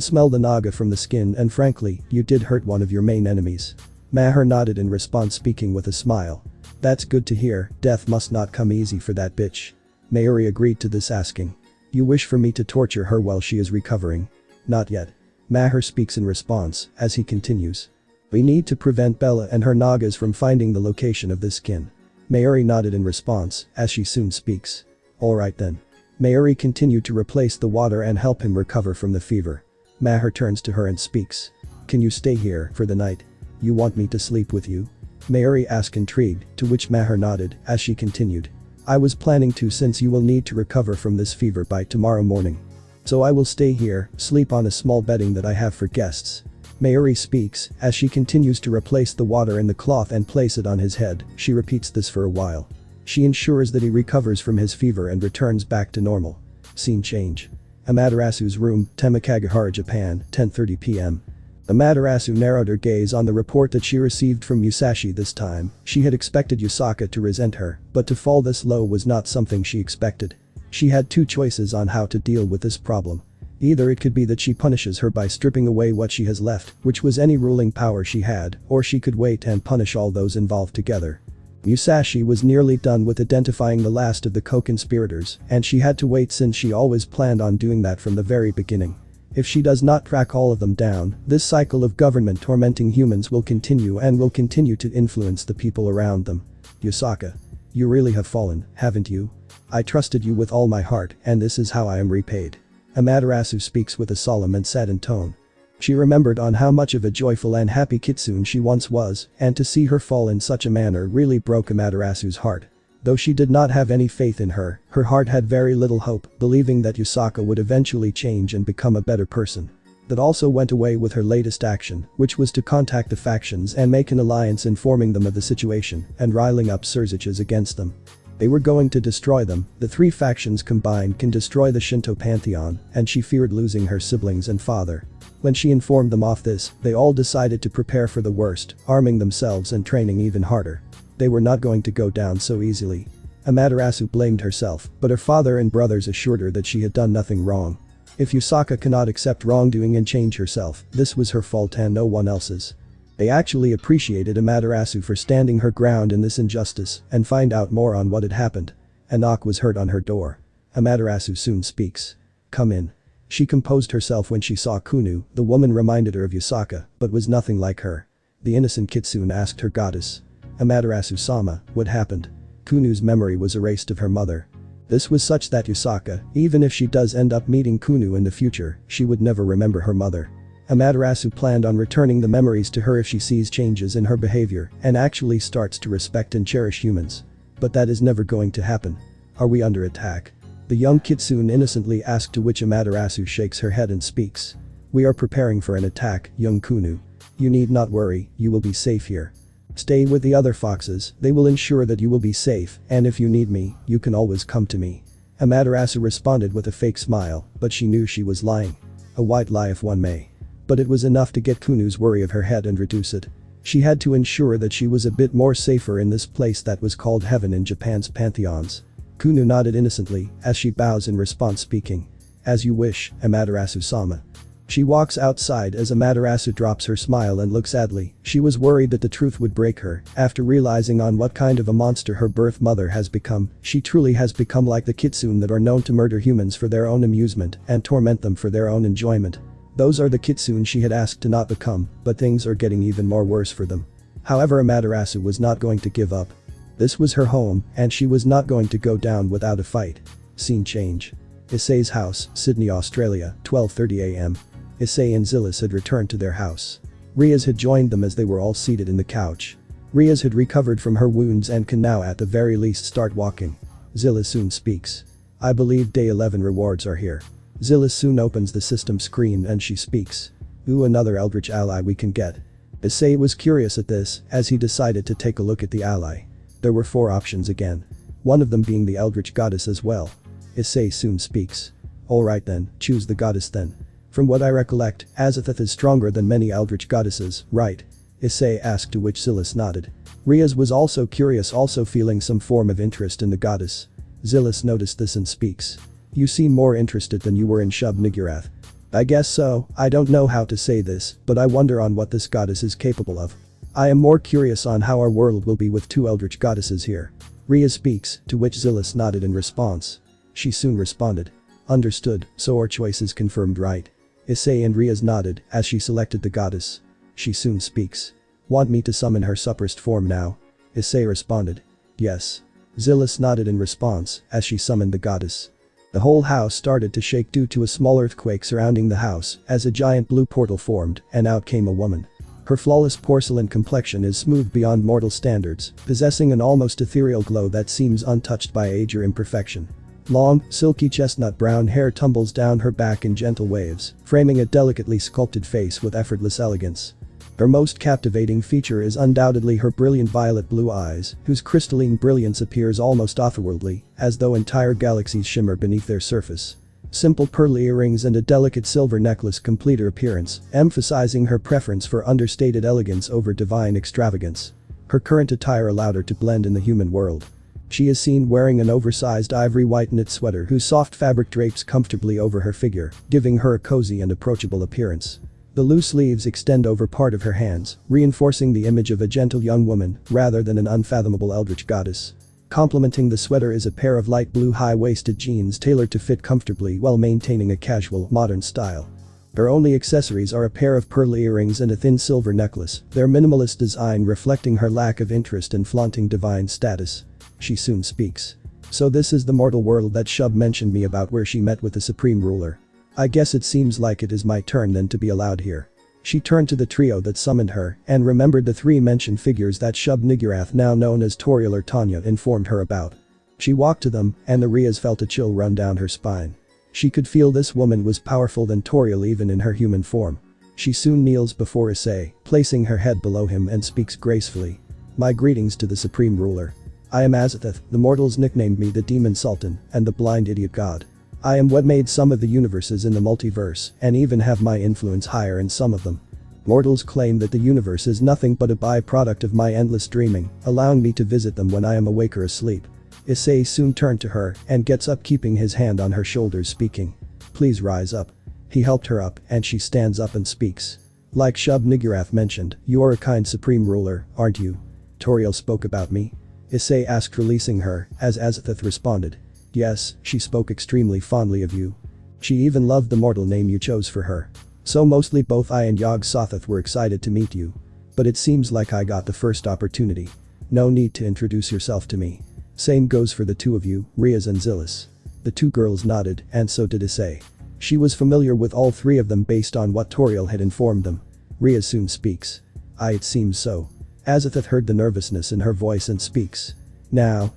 smell the Naga from the skin, and frankly, you did hurt one of your main enemies." Maher nodded in response, speaking with a smile. "That's good to hear. Death must not come easy for that bitch." Mayuri agreed to this, asking. "You wish for me to torture her while she is recovering?" "Not yet." Maher speaks in response as he continues. "We need to prevent Bella and her Nagas from finding the location of this skin." Mayuri nodded in response as she soon speaks. "Alright then." Mayuri continued to replace the water and help him recover from the fever. Maher turns to her and speaks. "Can you stay here for the night? You want me to sleep with you?" Mayuri asked, intrigued, to which Maher nodded as she continued. "I was planning to, since you will need to recover from this fever by tomorrow morning. So I will stay here, sleep on a small bedding that I have for guests." Mayuri speaks as she continues to replace the water in the cloth and place it on his head. She repeats this for a while. She ensures that he recovers from his fever and returns back to normal. Scene change. Amaterasu's room, Temikagahara, Japan, 10:30 p.m. Amaterasu narrowed her gaze on the report that she received from Musashi this time. She had expected Yusaka to resent her, but to fall this low was not something she expected. She had two choices on how to deal with this problem. Either it could be that she punishes her by stripping away what she has left, which was any ruling power she had, or she could wait and punish all those involved together. Musashi was nearly done with identifying the last of the co-conspirators, and she had to wait since she always planned on doing that from the very beginning. If she does not track all of them down, this cycle of government tormenting humans will continue and will continue to influence the people around them. "Yusaka. You really have fallen, haven't you? I trusted you with all my heart, and this is how I am repaid." Amaterasu speaks with a solemn and saddened tone. She remembered on how much of a joyful and happy kitsune she once was, and to see her fall in such a manner really broke Amaterasu's heart. Though she did not have any faith in her, her heart had very little hope, believing that Yusaka would eventually change and become a better person. That also went away with her latest action, which was to contact the factions and make an alliance, informing them of the situation and riling up Surziches against them. They were going to destroy them. The three factions combined can destroy the Shinto pantheon, and she feared losing her siblings and father. When she informed them of this, they all decided to prepare for the worst, arming themselves and training even harder. They were not going to go down so easily. Amaterasu blamed herself, but her father and brothers assured her that she had done nothing wrong. If Yusaka cannot accept wrongdoing and change herself, this was her fault and no one else's. They actually appreciated Amaterasu for standing her ground in this injustice and find out more on what had happened. A knock was heard on her door. Amaterasu soon speaks. "Come in." She composed herself when she saw Kunu. The woman reminded her of Yusaka, but was nothing like her. The innocent kitsune asked her goddess. "Amaterasu-sama, what happened?" Kunu's memory was erased of her mother. This was such that Yusaka, even if she does end up meeting Kunu in the future, she would never remember her mother. Amaterasu planned on returning the memories to her if she sees changes in her behavior and actually starts to respect and cherish humans. But that is never going to happen. "Are we under attack?" The young kitsune innocently asked, to which Amaterasu shakes her head and speaks. "We are preparing for an attack, young Kunu. You need not worry, you will be safe here. Stay with the other foxes, they will ensure that you will be safe, and if you need me, you can always come to me." Amaterasu responded with a fake smile, but she knew she was lying. A white lie if one may. But it was enough to get Kunu's worry of her head and reduce it. She had to ensure that she was a bit more safer in this place that was called heaven in Japan's pantheons. Kunu nodded innocently as she bows in response, speaking. "As you wish, Amaterasu-sama." She walks outside as Amaterasu drops her smile and looks sadly. She was worried that the truth would break her after realizing on what kind of a monster her birth mother has become. She truly has become like the kitsune that are known to murder humans for their own amusement and torment them for their own enjoyment. Those are the kitsune she had asked to not become, but things are getting even more worse for them. However, Amaterasu was not going to give up. This was her home, and she was not going to go down without a fight. Scene change. Issei's house, Sydney, Australia, 12:30 am. Issei and Zillis had returned to their house. Riaz had joined them as they were all seated in the couch. Riaz had recovered from her wounds and can now at the very least start walking. Zillis soon speaks. "I believe day 11 rewards are here." Zillis soon opens the system screen and she speaks. "Ooh, another eldritch ally we can get." Issei was curious at this, as he decided to take a look at the ally. There were 4 options again. One of them being the eldritch goddess as well. Issei soon speaks. "Alright then, choose the goddess then. From what I recollect, Azathoth is stronger than many eldritch goddesses, right?" Issei asked, to which Zillis nodded. Riaz was also curious, also feeling some form of interest in the goddess. Zillis noticed this and speaks. "You seem more interested than you were in Shub-Niggurath." "I guess so, I don't know how to say this, but I wonder on what this goddess is capable of. I am more curious on how our world will be with 2 eldritch goddesses here." Riaz speaks, to which Zillis nodded in response. She soon responded. "Understood, so our choice is confirmed, right?" Issei and Riaz nodded as she selected the goddess. She soon speaks. "Want me to summon her suppressed form now?" Issei responded. "Yes." Zillis nodded in response as she summoned the goddess. The whole house started to shake due to a small earthquake surrounding the house as a giant blue portal formed and out came a woman. Her flawless porcelain complexion is smooth beyond mortal standards, possessing an almost ethereal glow that seems untouched by age or imperfection. Long, silky chestnut brown hair tumbles down her back in gentle waves, framing a delicately sculpted face with effortless elegance. Her most captivating feature is undoubtedly her brilliant violet blue eyes, whose crystalline brilliance appears almost otherworldly, as though entire galaxies shimmer beneath their surface. Simple pearl earrings and a delicate silver necklace complete her appearance, emphasizing her preference for understated elegance over divine extravagance. Her current attire allowed her to blend in the human world. She is seen wearing an oversized ivory white knit sweater whose soft fabric drapes comfortably over her figure, giving her a cozy and approachable appearance. The loose sleeves extend over part of her hands, reinforcing the image of a gentle young woman rather than an unfathomable eldritch goddess. Complementing the sweater is a pair of light blue high-waisted jeans tailored to fit comfortably while maintaining a casual, modern style. Her only accessories are a pair of pearl earrings and a thin silver necklace, their minimalist design reflecting her lack of interest in flaunting divine status. She soon speaks. "So this is the mortal world that Shub mentioned me about, where she met with the Supreme Ruler. I guess it seems like it is my turn then to be allowed here." She turned to the trio that summoned her and remembered the 3 mentioned figures that Shub-Niggurath, now known as Toriel or Tanya, informed her about. She walked to them and the Riaz felt a chill run down her spine. She could feel this woman was powerful than Toriel even in her human form. She soon kneels before Issei, placing her head below him and speaks gracefully. "My greetings to the Supreme Ruler. I am Azathoth, the mortals nicknamed me the Demon Sultan and the Blind Idiot God. I am what made some of the universes in the multiverse and even have my influence higher in some of them. Mortals claim that the universe is nothing but a byproduct of my endless dreaming, allowing me to visit them when I am awake or asleep. Issei soon turned to her and gets up, keeping his hand on her shoulders, speaking. Please rise up. He helped her up and she stands up and speaks. Like Shub-Niggurath mentioned, you are a kind supreme ruler, aren't you? Toriel spoke about me? Issei asked, releasing her, as Azathoth responded. Yes, she spoke extremely fondly of you. She even loved the mortal name you chose for her. So mostly both I and Yog-Sothoth were excited to meet you. But it seems like I got the first opportunity. No need to introduce yourself to me. Same goes for the two of you, Riaz and Zillis. The two girls nodded, and so did Issei. She was familiar with all three of them based on what Toriel had informed them. Riaz soon speaks. It seems so. Azathoth heard the nervousness in her voice and speaks. Now,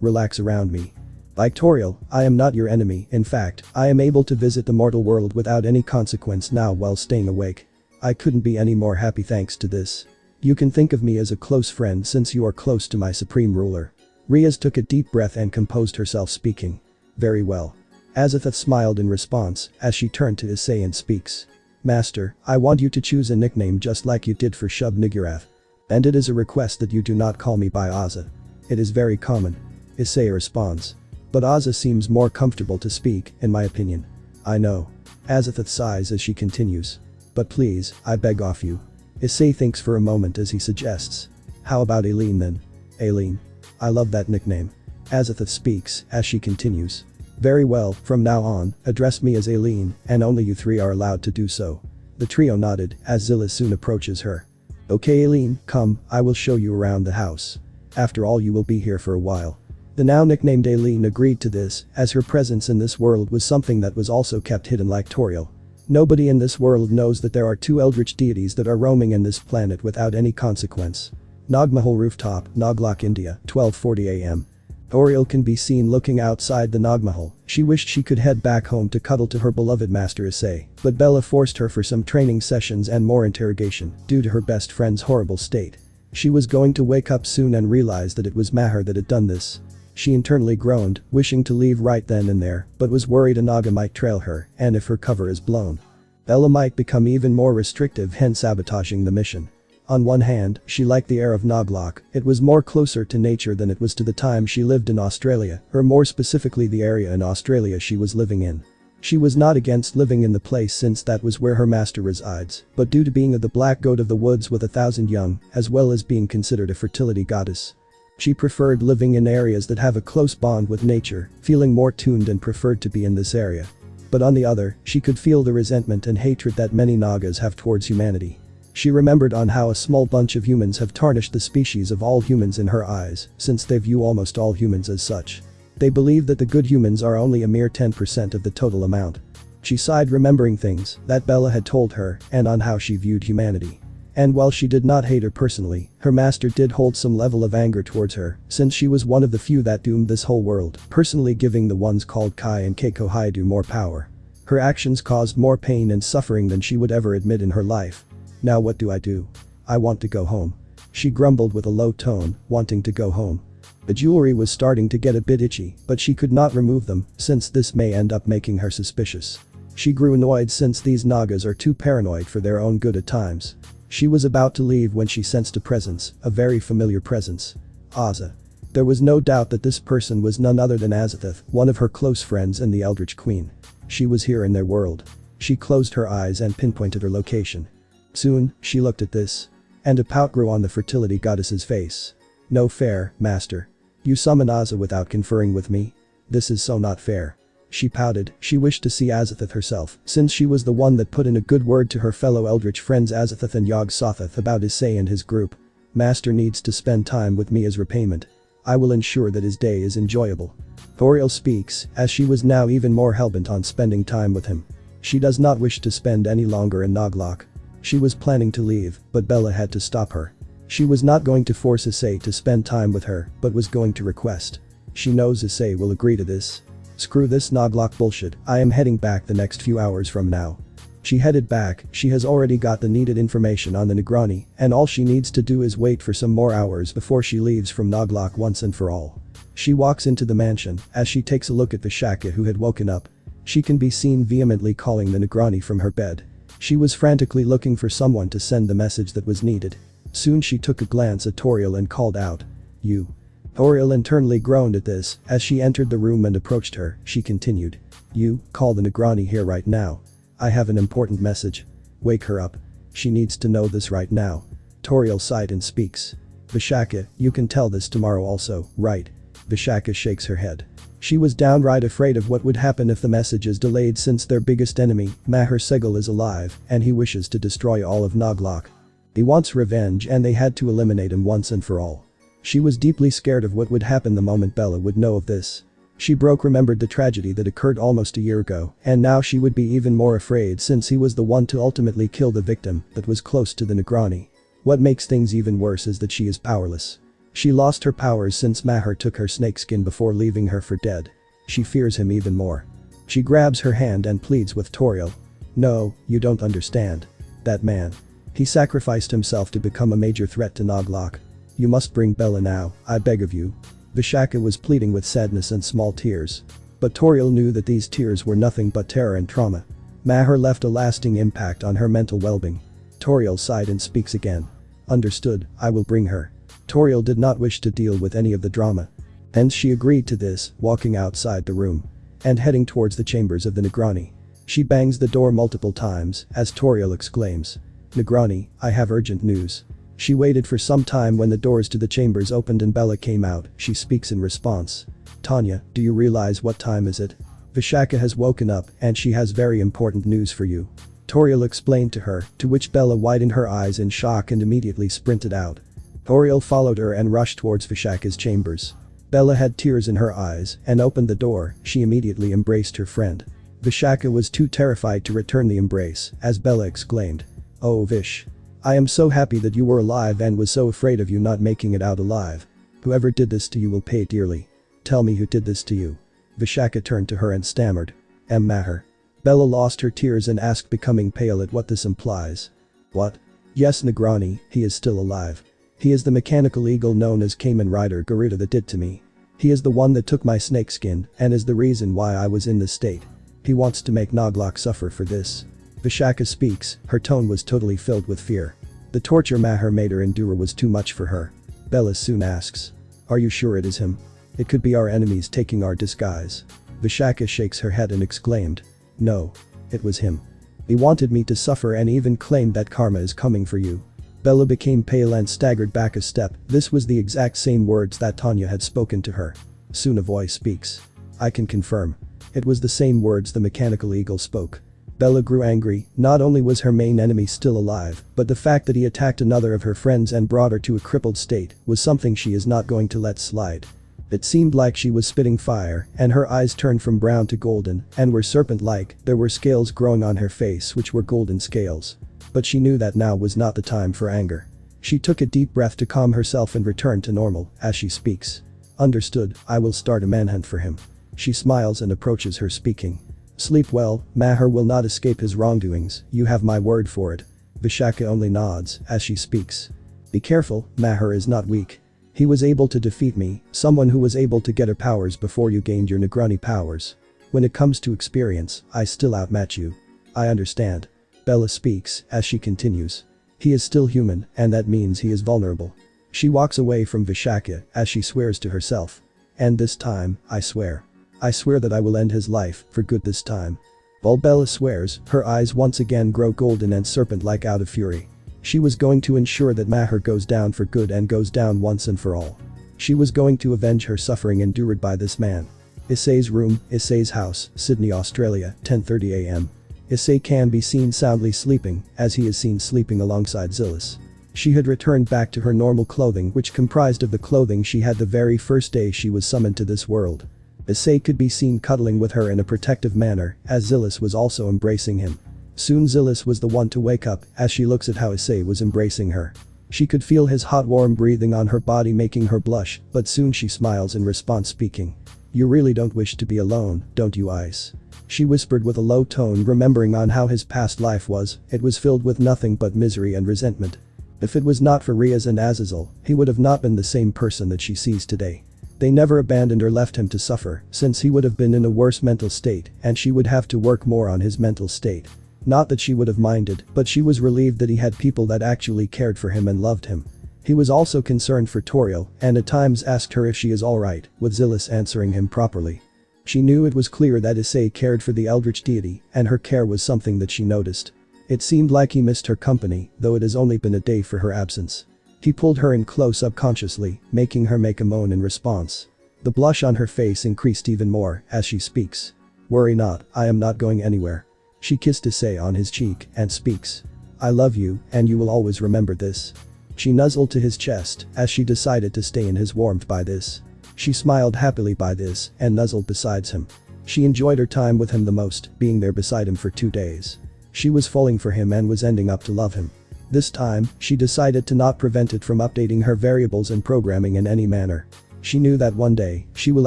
relax around me. Like Toriel, I am not your enemy. In fact, I am able to visit the mortal world without any consequence now while staying awake. I couldn't be any more happy thanks to this. You can think of me as a close friend since you are close to my supreme ruler. Riaz took a deep breath and composed herself, speaking. Very well. Azathoth smiled in response as she turned to Issei and speaks. Master, I want you to choose a nickname just like you did for Shub-Niggurath. And it is a request that you do not call me by Azza. It is very common. Issei responds. But Azza seems more comfortable to speak, in my opinion. I know. Azathoth sighs as she continues. But please, I beg of you. Issei thinks for a moment as he suggests. How about Aileen then? Aileen. I love that nickname. Azathoth speaks as she continues. Very well, from now on, address me as Aileen, and only you three are allowed to do so. The trio nodded as Zillis soon approaches her. Okay Aileen, come, I will show you around the house. After all, you will be here for a while. The now nicknamed Aileen agreed to this, as her presence in this world was something that was also kept hidden like Toriel. Nobody in this world knows that there are two eldritch deities that are roaming in this planet without any consequence. Nagmahal Rooftop, Naglok, India, 12:40 AM. Toriel can be seen looking outside the Nagmahal. She wished she could head back home to cuddle to her beloved master Issei, but Bella forced her for some training sessions and more interrogation due to her best friend's horrible state. She was going to wake up soon and realize that it was Maher that had done this. She internally groaned, wishing to leave right then and there, but was worried a Naga might trail her, and if her cover is blown, Bella might become even more restrictive, hence sabotaging the mission. On one hand, she liked the air of Naglok. It was more closer to nature than it was to the time she lived in Australia, or more specifically the area in Australia she was living in. She was not against living in the place since that was where her master resides, but due to being the black goat of the woods with 1,000 young, as well as being considered a fertility goddess, she preferred living in areas that have a close bond with nature, feeling more tuned and preferred to be in this area. But on the other, she could feel the resentment and hatred that many Nagas have towards humanity. She remembered on how a small bunch of humans have tarnished the species of all humans in her eyes, since they view almost all humans as such. They believe that the good humans are only a mere 10% of the total amount. She sighed, remembering things that Bella had told her and on how she viewed humanity. And while she did not hate her personally, her master did hold some level of anger towards her, since she was one of the few that doomed this whole world, personally giving the ones called Kai and Keiko Hyoudou more power. Her actions caused more pain and suffering than she would ever admit in her life. Now what do? I want to go home. She grumbled with a low tone, wanting to go home. The jewelry was starting to get a bit itchy, but she could not remove them, since this may end up making her suspicious. She grew annoyed since these Nagas are too paranoid for their own good at times. She was about to leave when she sensed a presence, a very familiar presence. Azza. There was no doubt that this person was none other than Azathoth, one of her close friends and the Eldritch Queen. She was here in their world. She closed her eyes and pinpointed her location. Soon, she looked at this. And a pout grew on the fertility goddess's face. No fair, master. You summon Azza without conferring with me? This is so not fair. She pouted. She wished to see Azathoth herself, since she was the one that put in a good word to her fellow Eldritch friends Azathoth and Yog-Sothoth about Issei and his group. Master needs to spend time with me as repayment. I will ensure that his day is enjoyable. Toriel speaks, as she was now even more hellbent on spending time with him. She does not wish to spend any longer in Naglok. She was planning to leave, but Bella had to stop her. She was not going to force Issei to spend time with her, but was going to request. She knows Issei will agree to this. Screw this Naglok bullshit, I am heading back the next few hours from now. She headed back, she has already got the needed information on the Negrani, and all she needs to do is wait for some more hours before she leaves from Noglok once and for all. She walks into the mansion, as she takes a look at Vishaka who had woken up. She can be seen vehemently calling the Negrani from her bed. She was frantically looking for someone to send the message that was needed. Soon she took a glance at Toriel and called out. You. Toriel internally groaned at this, as she entered the room and approached her, she continued. You, call the Negrani here right now. I have an important message. Wake her up. She needs to know this right now. Toriel sighed and speaks. Vishaka, you can tell this tomorrow also, right? Vishaka shakes her head. She was downright afraid of what would happen if the message is delayed since their biggest enemy, Maher Segel, is alive and he wishes to destroy all of Noglok. He wants revenge and they had to eliminate him once and for all. She was deeply scared of what would happen the moment Bella would know of this. She remembered the tragedy that occurred almost a year ago, and now she would be even more afraid since he was the one to ultimately kill the victim that was close to the Negrani. What makes things even worse is that she is powerless. She lost her powers since Maher took her snakeskin before leaving her for dead. She fears him even more. She grabs her hand and pleads with Toriel. No, you don't understand. That man. He sacrificed himself to become a major threat to Noglok. You must bring Bella now, I beg of you. Vishaka was pleading with sadness and small tears. But Toriel knew that these tears were nothing but terror and trauma. Maher left a lasting impact on her mental well-being. Toriel sighed and speaks again. Understood, I will bring her. Toriel did not wish to deal with any of the drama. Hence she agreed to this, walking outside the room. And heading towards the chambers of the Negrani. She bangs the door multiple times, as Toriel exclaims. Negrani, I have urgent news. She waited for some time when the doors to the chambers opened and Bella came out. She speaks in response. Tanya, do you realize what time is it? Vishaka has woken up and she has very important news for you. Toriel explained to her, to which Bella widened her eyes in shock and immediately sprinted out. Toriel followed her and rushed towards Vishaka's chambers. Bella had tears in her eyes and opened the door. She immediately embraced her friend. Vishaka was too terrified to return the embrace, as Bella exclaimed. Oh Vish. I am so happy that you were alive and was so afraid of you not making it out alive. Whoever did this to you will pay dearly. Tell me who did this to you. Vishaka turned to her and stammered. Maher. Bella lost her tears and asked, becoming pale at what this implies. What? Yes, Negrani, he is still alive. He is the mechanical eagle known as Kamen Rider Garuda that did to me. He is the one that took my snakeskin and is the reason why I was in this state. He wants to make Noglok suffer for this. Vishaka speaks, her tone was totally filled with fear. The torture Maher made her endure was too much for her. Bella soon asks. Are you sure it is him? It could be our enemies taking our disguise. Vishaka shakes her head and exclaimed. No. It was him. He wanted me to suffer and even claimed that karma is coming for you. Bella became pale and staggered back a step. This was the exact same words that Tanya had spoken to her. Soon a voice speaks. I can confirm. It was the same words the mechanical eagle spoke. Bella grew angry. Not only was her main enemy still alive, but the fact that he attacked another of her friends and brought her to a crippled state was something she is not going to let slide. It seemed like she was spitting fire, and her eyes turned from brown to golden and were serpent-like. There were scales growing on her face which were golden scales. But she knew that now was not the time for anger. She took a deep breath to calm herself and returned to normal as she speaks. Understood, I will start a manhunt for him. She smiles and approaches her, speaking. Sleep well, Maher will not escape his wrongdoings, you have my word for it. Vishaka only nods as she speaks. Be careful, Maher is not weak. He was able to defeat me, someone who was able to get her powers before you gained your Negrani powers. When it comes to experience, I still outmatch you. I understand. Bella speaks as she continues. He is still human and that means he is vulnerable. She walks away from Vishaka as she swears to herself. And this time, I swear. I swear that I will end his life for good this time. While Bella swears, her eyes once again grow golden and serpent-like out of fury. She was going to ensure that Maher goes down for good and goes down once and for all. She was going to avenge her suffering endured by this man. Issei's room, Issei's house, Sydney, Australia, 10:30 a.m. Issei can be seen soundly sleeping, as he is seen sleeping alongside Zillis. She had returned back to her normal clothing, which comprised of the clothing she had the very first day she was summoned to this world. Issei could be seen cuddling with her in a protective manner, as Zillis was also embracing him. Soon Zillis was the one to wake up, as she looks at how Issei was embracing her. She could feel his hot warm breathing on her body making her blush, but soon she smiles in response, speaking. You really don't wish to be alone, don't you, Ice? She whispered with a low tone, remembering on how his past life was. It was filled with nothing but misery and resentment. If it was not for Riaz and Azazel, he would have not been the same person that she sees today. They never abandoned or left him to suffer, since he would have been in a worse mental state and she would have to work more on his mental state. Not that she would have minded, but she was relieved that he had people that actually cared for him and loved him. He was also concerned for Toriel and at times asked her if she is alright, with Zilis answering him properly. She knew it was clear that Issei cared for the eldritch deity and her care was something that she noticed. It seemed like he missed her company, though it has only been a day for her absence. He pulled her in close subconsciously, making her make a moan in response. The blush on her face increased even more as she speaks. Worry not, I am not going anywhere. She kissed Issei on his cheek and speaks. I love you and you will always remember this. She nuzzled to his chest as she decided to stay in his warmth by this. She smiled happily by this and nuzzled beside him. She enjoyed her time with him the most, being there beside him for 2 days. She was falling for him and was ending up to love him. This time, she decided to not prevent it from updating her variables and programming in any manner. She knew that one day, she will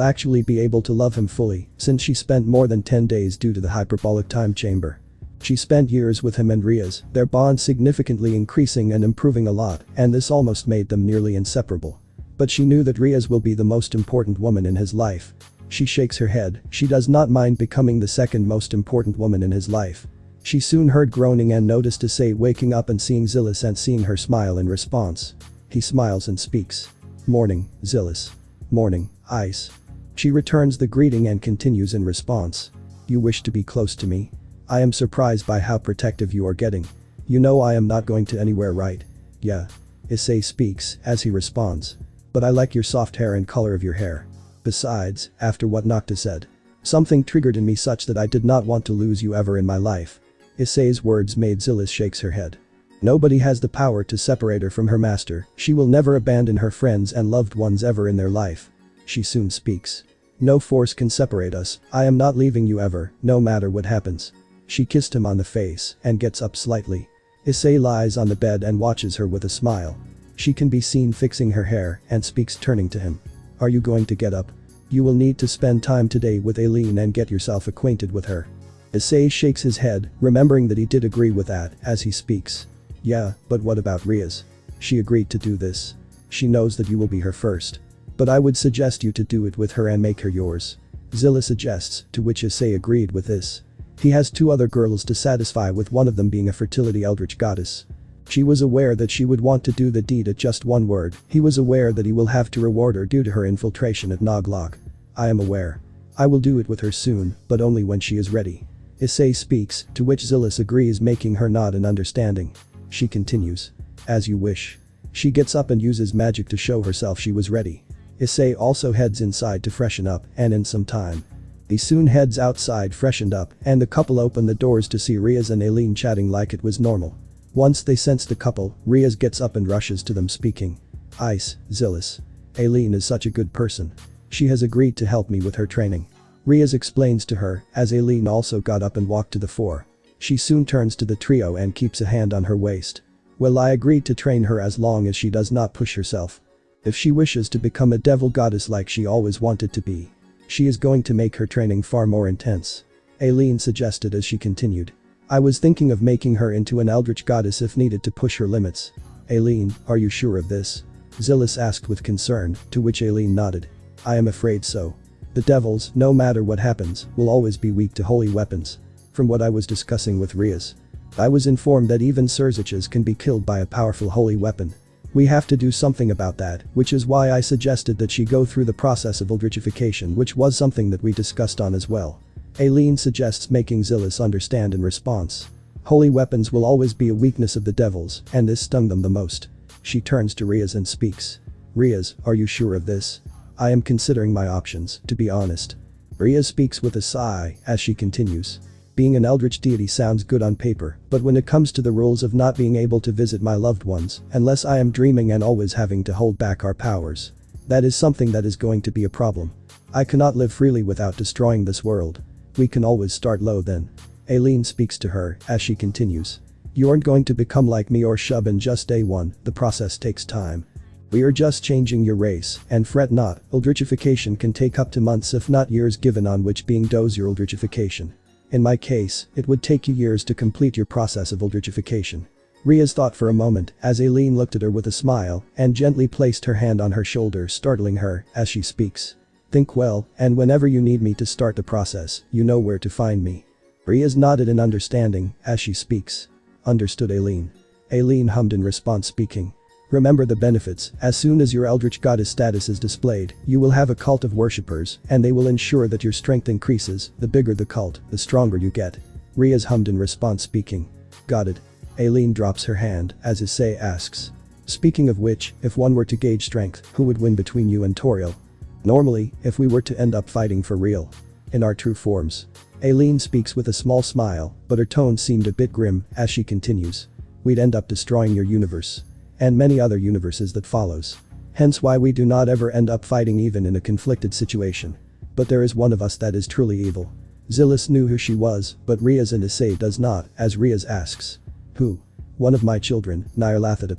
actually be able to love him fully, since she spent more than 10 days due to the hyperbolic time chamber. She spent years with him and Riaz, their bond significantly increasing and improving a lot, and this almost made them nearly inseparable. But she knew that Riaz will be the most important woman in his life. She shakes her head, she does not mind becoming the second most important woman in his life. She soon heard groaning and noticed Issei waking up and seeing Zilis and seeing her smile in response. He smiles and speaks. Morning, Zilis. Morning, Ice. She returns the greeting and continues in response. You wish to be close to me? I am surprised by how protective you are getting. You know I am not going to anywhere, right? Yeah. Issei speaks as he responds. But I like your soft hair and color of your hair. Besides, after what Nocta said, something triggered in me such that I did not want to lose you ever in my life. Issei's words made Zilis shakes her head. Nobody has the power to separate her from her master. She will never abandon her friends and loved ones ever in their life. She soon speaks. No force can separate us. I am not leaving you ever, no matter what happens. She kissed him on the face and gets up slightly. Issei lies on the bed and watches her with a smile. She can be seen fixing her hair and speaks, turning to him. Are you going to get up? You will need to spend time today with Aileen and get yourself acquainted with her. Issei shakes his head, remembering that he did agree with that as he speaks. Yeah, but what about Riaz? She agreed to do this. She knows that you will be her first. But I would suggest you to do it with her and make her yours. Zilla suggests, to which Issei agreed with this. He has 2 other girls to satisfy, with one of them being a fertility eldritch goddess. She was aware that she would want to do the deed at just 1 word. He was aware that he will have to reward her due to her infiltration at Noglok. I am aware. I will do it with her soon, but only when she is ready. Issei speaks, to which Zilis agrees, making her nod in understanding. She continues. As you wish. She gets up and uses magic to show herself she was ready. Issei also heads inside to freshen up, and in some time. He soon heads outside freshened up, and the couple open the doors to see Riaz and Aileen chatting like it was normal. Once they sense the couple, Riaz gets up and rushes to them speaking. Ice, Zilis. Aileen is such a good person. She has agreed to help me with her training. Riaz explains to her, as Aileen also got up and walked to the fore. She soon turns to the trio and keeps a hand on her waist. Well, I agreed to train her as long as she does not push herself. If she wishes to become a devil goddess like she always wanted to be, she is going to make her training far more intense. Aileen suggested as she continued. I was thinking of making her into an eldritch goddess if needed to push her limits. Aileen, are you sure of this? Zilis asked with concern, to which Aileen nodded. I am afraid so. The devils, no matter what happens, will always be weak to holy weapons. From what I was discussing with Riaz, I was informed that even Surziches can be killed by a powerful holy weapon. We have to do something about that, which is why I suggested that she go through the process of eldritchification, which was something that we discussed on as well. Aileen suggests, making Zilis understand in response. Holy weapons will always be a weakness of the devils, and this stung them the most. She turns to Riaz and speaks. Riaz, are you sure of this? I am considering my options, to be honest. Riaz speaks with a sigh as she continues. Being an eldritch deity sounds good on paper, but when it comes to the rules of not being able to visit my loved ones, unless I am dreaming and always having to hold back our powers, that is something that is going to be a problem. I cannot live freely without destroying this world. We can always start low then. Aileen speaks to her as she continues. You aren't going to become like me or Shub in just day 1, the process takes time. We are just changing your race, and fret not, eldritchification can take up to months if not years given on which being does your eldritchification. In my case, it would take you years to complete your process of eldritchification. Riaz thought for a moment as Aileen looked at her with a smile and gently placed her hand on her shoulder, startling her as she speaks. Think well, and whenever you need me to start the process, you know where to find me. Riaz nodded in understanding as she speaks. Understood, Aileen. Aileen hummed in response, speaking. Remember the benefits: as soon as your Eldritch Goddess status is displayed, you will have a cult of worshippers, and they will ensure that your strength increases. The bigger the cult, the stronger you get. Riaz hummed in response, speaking. Got it. Aileen drops her hand as Issei asks. Speaking of which, if one were to gauge strength, who would win between you and Toriel? Normally, if we were to end up fighting for real. In our true forms. Aileen speaks with a small smile, but her tone seemed a bit grim as she continues. We'd end up destroying your universe. And many other universes that follows. Hence why we do not ever end up fighting even in a conflicted situation. But there is one of us that is truly evil. Zillis knew who she was, but Riaz and Issei does not, as Riaz asks. Who? One of my children, Nyarlathotep.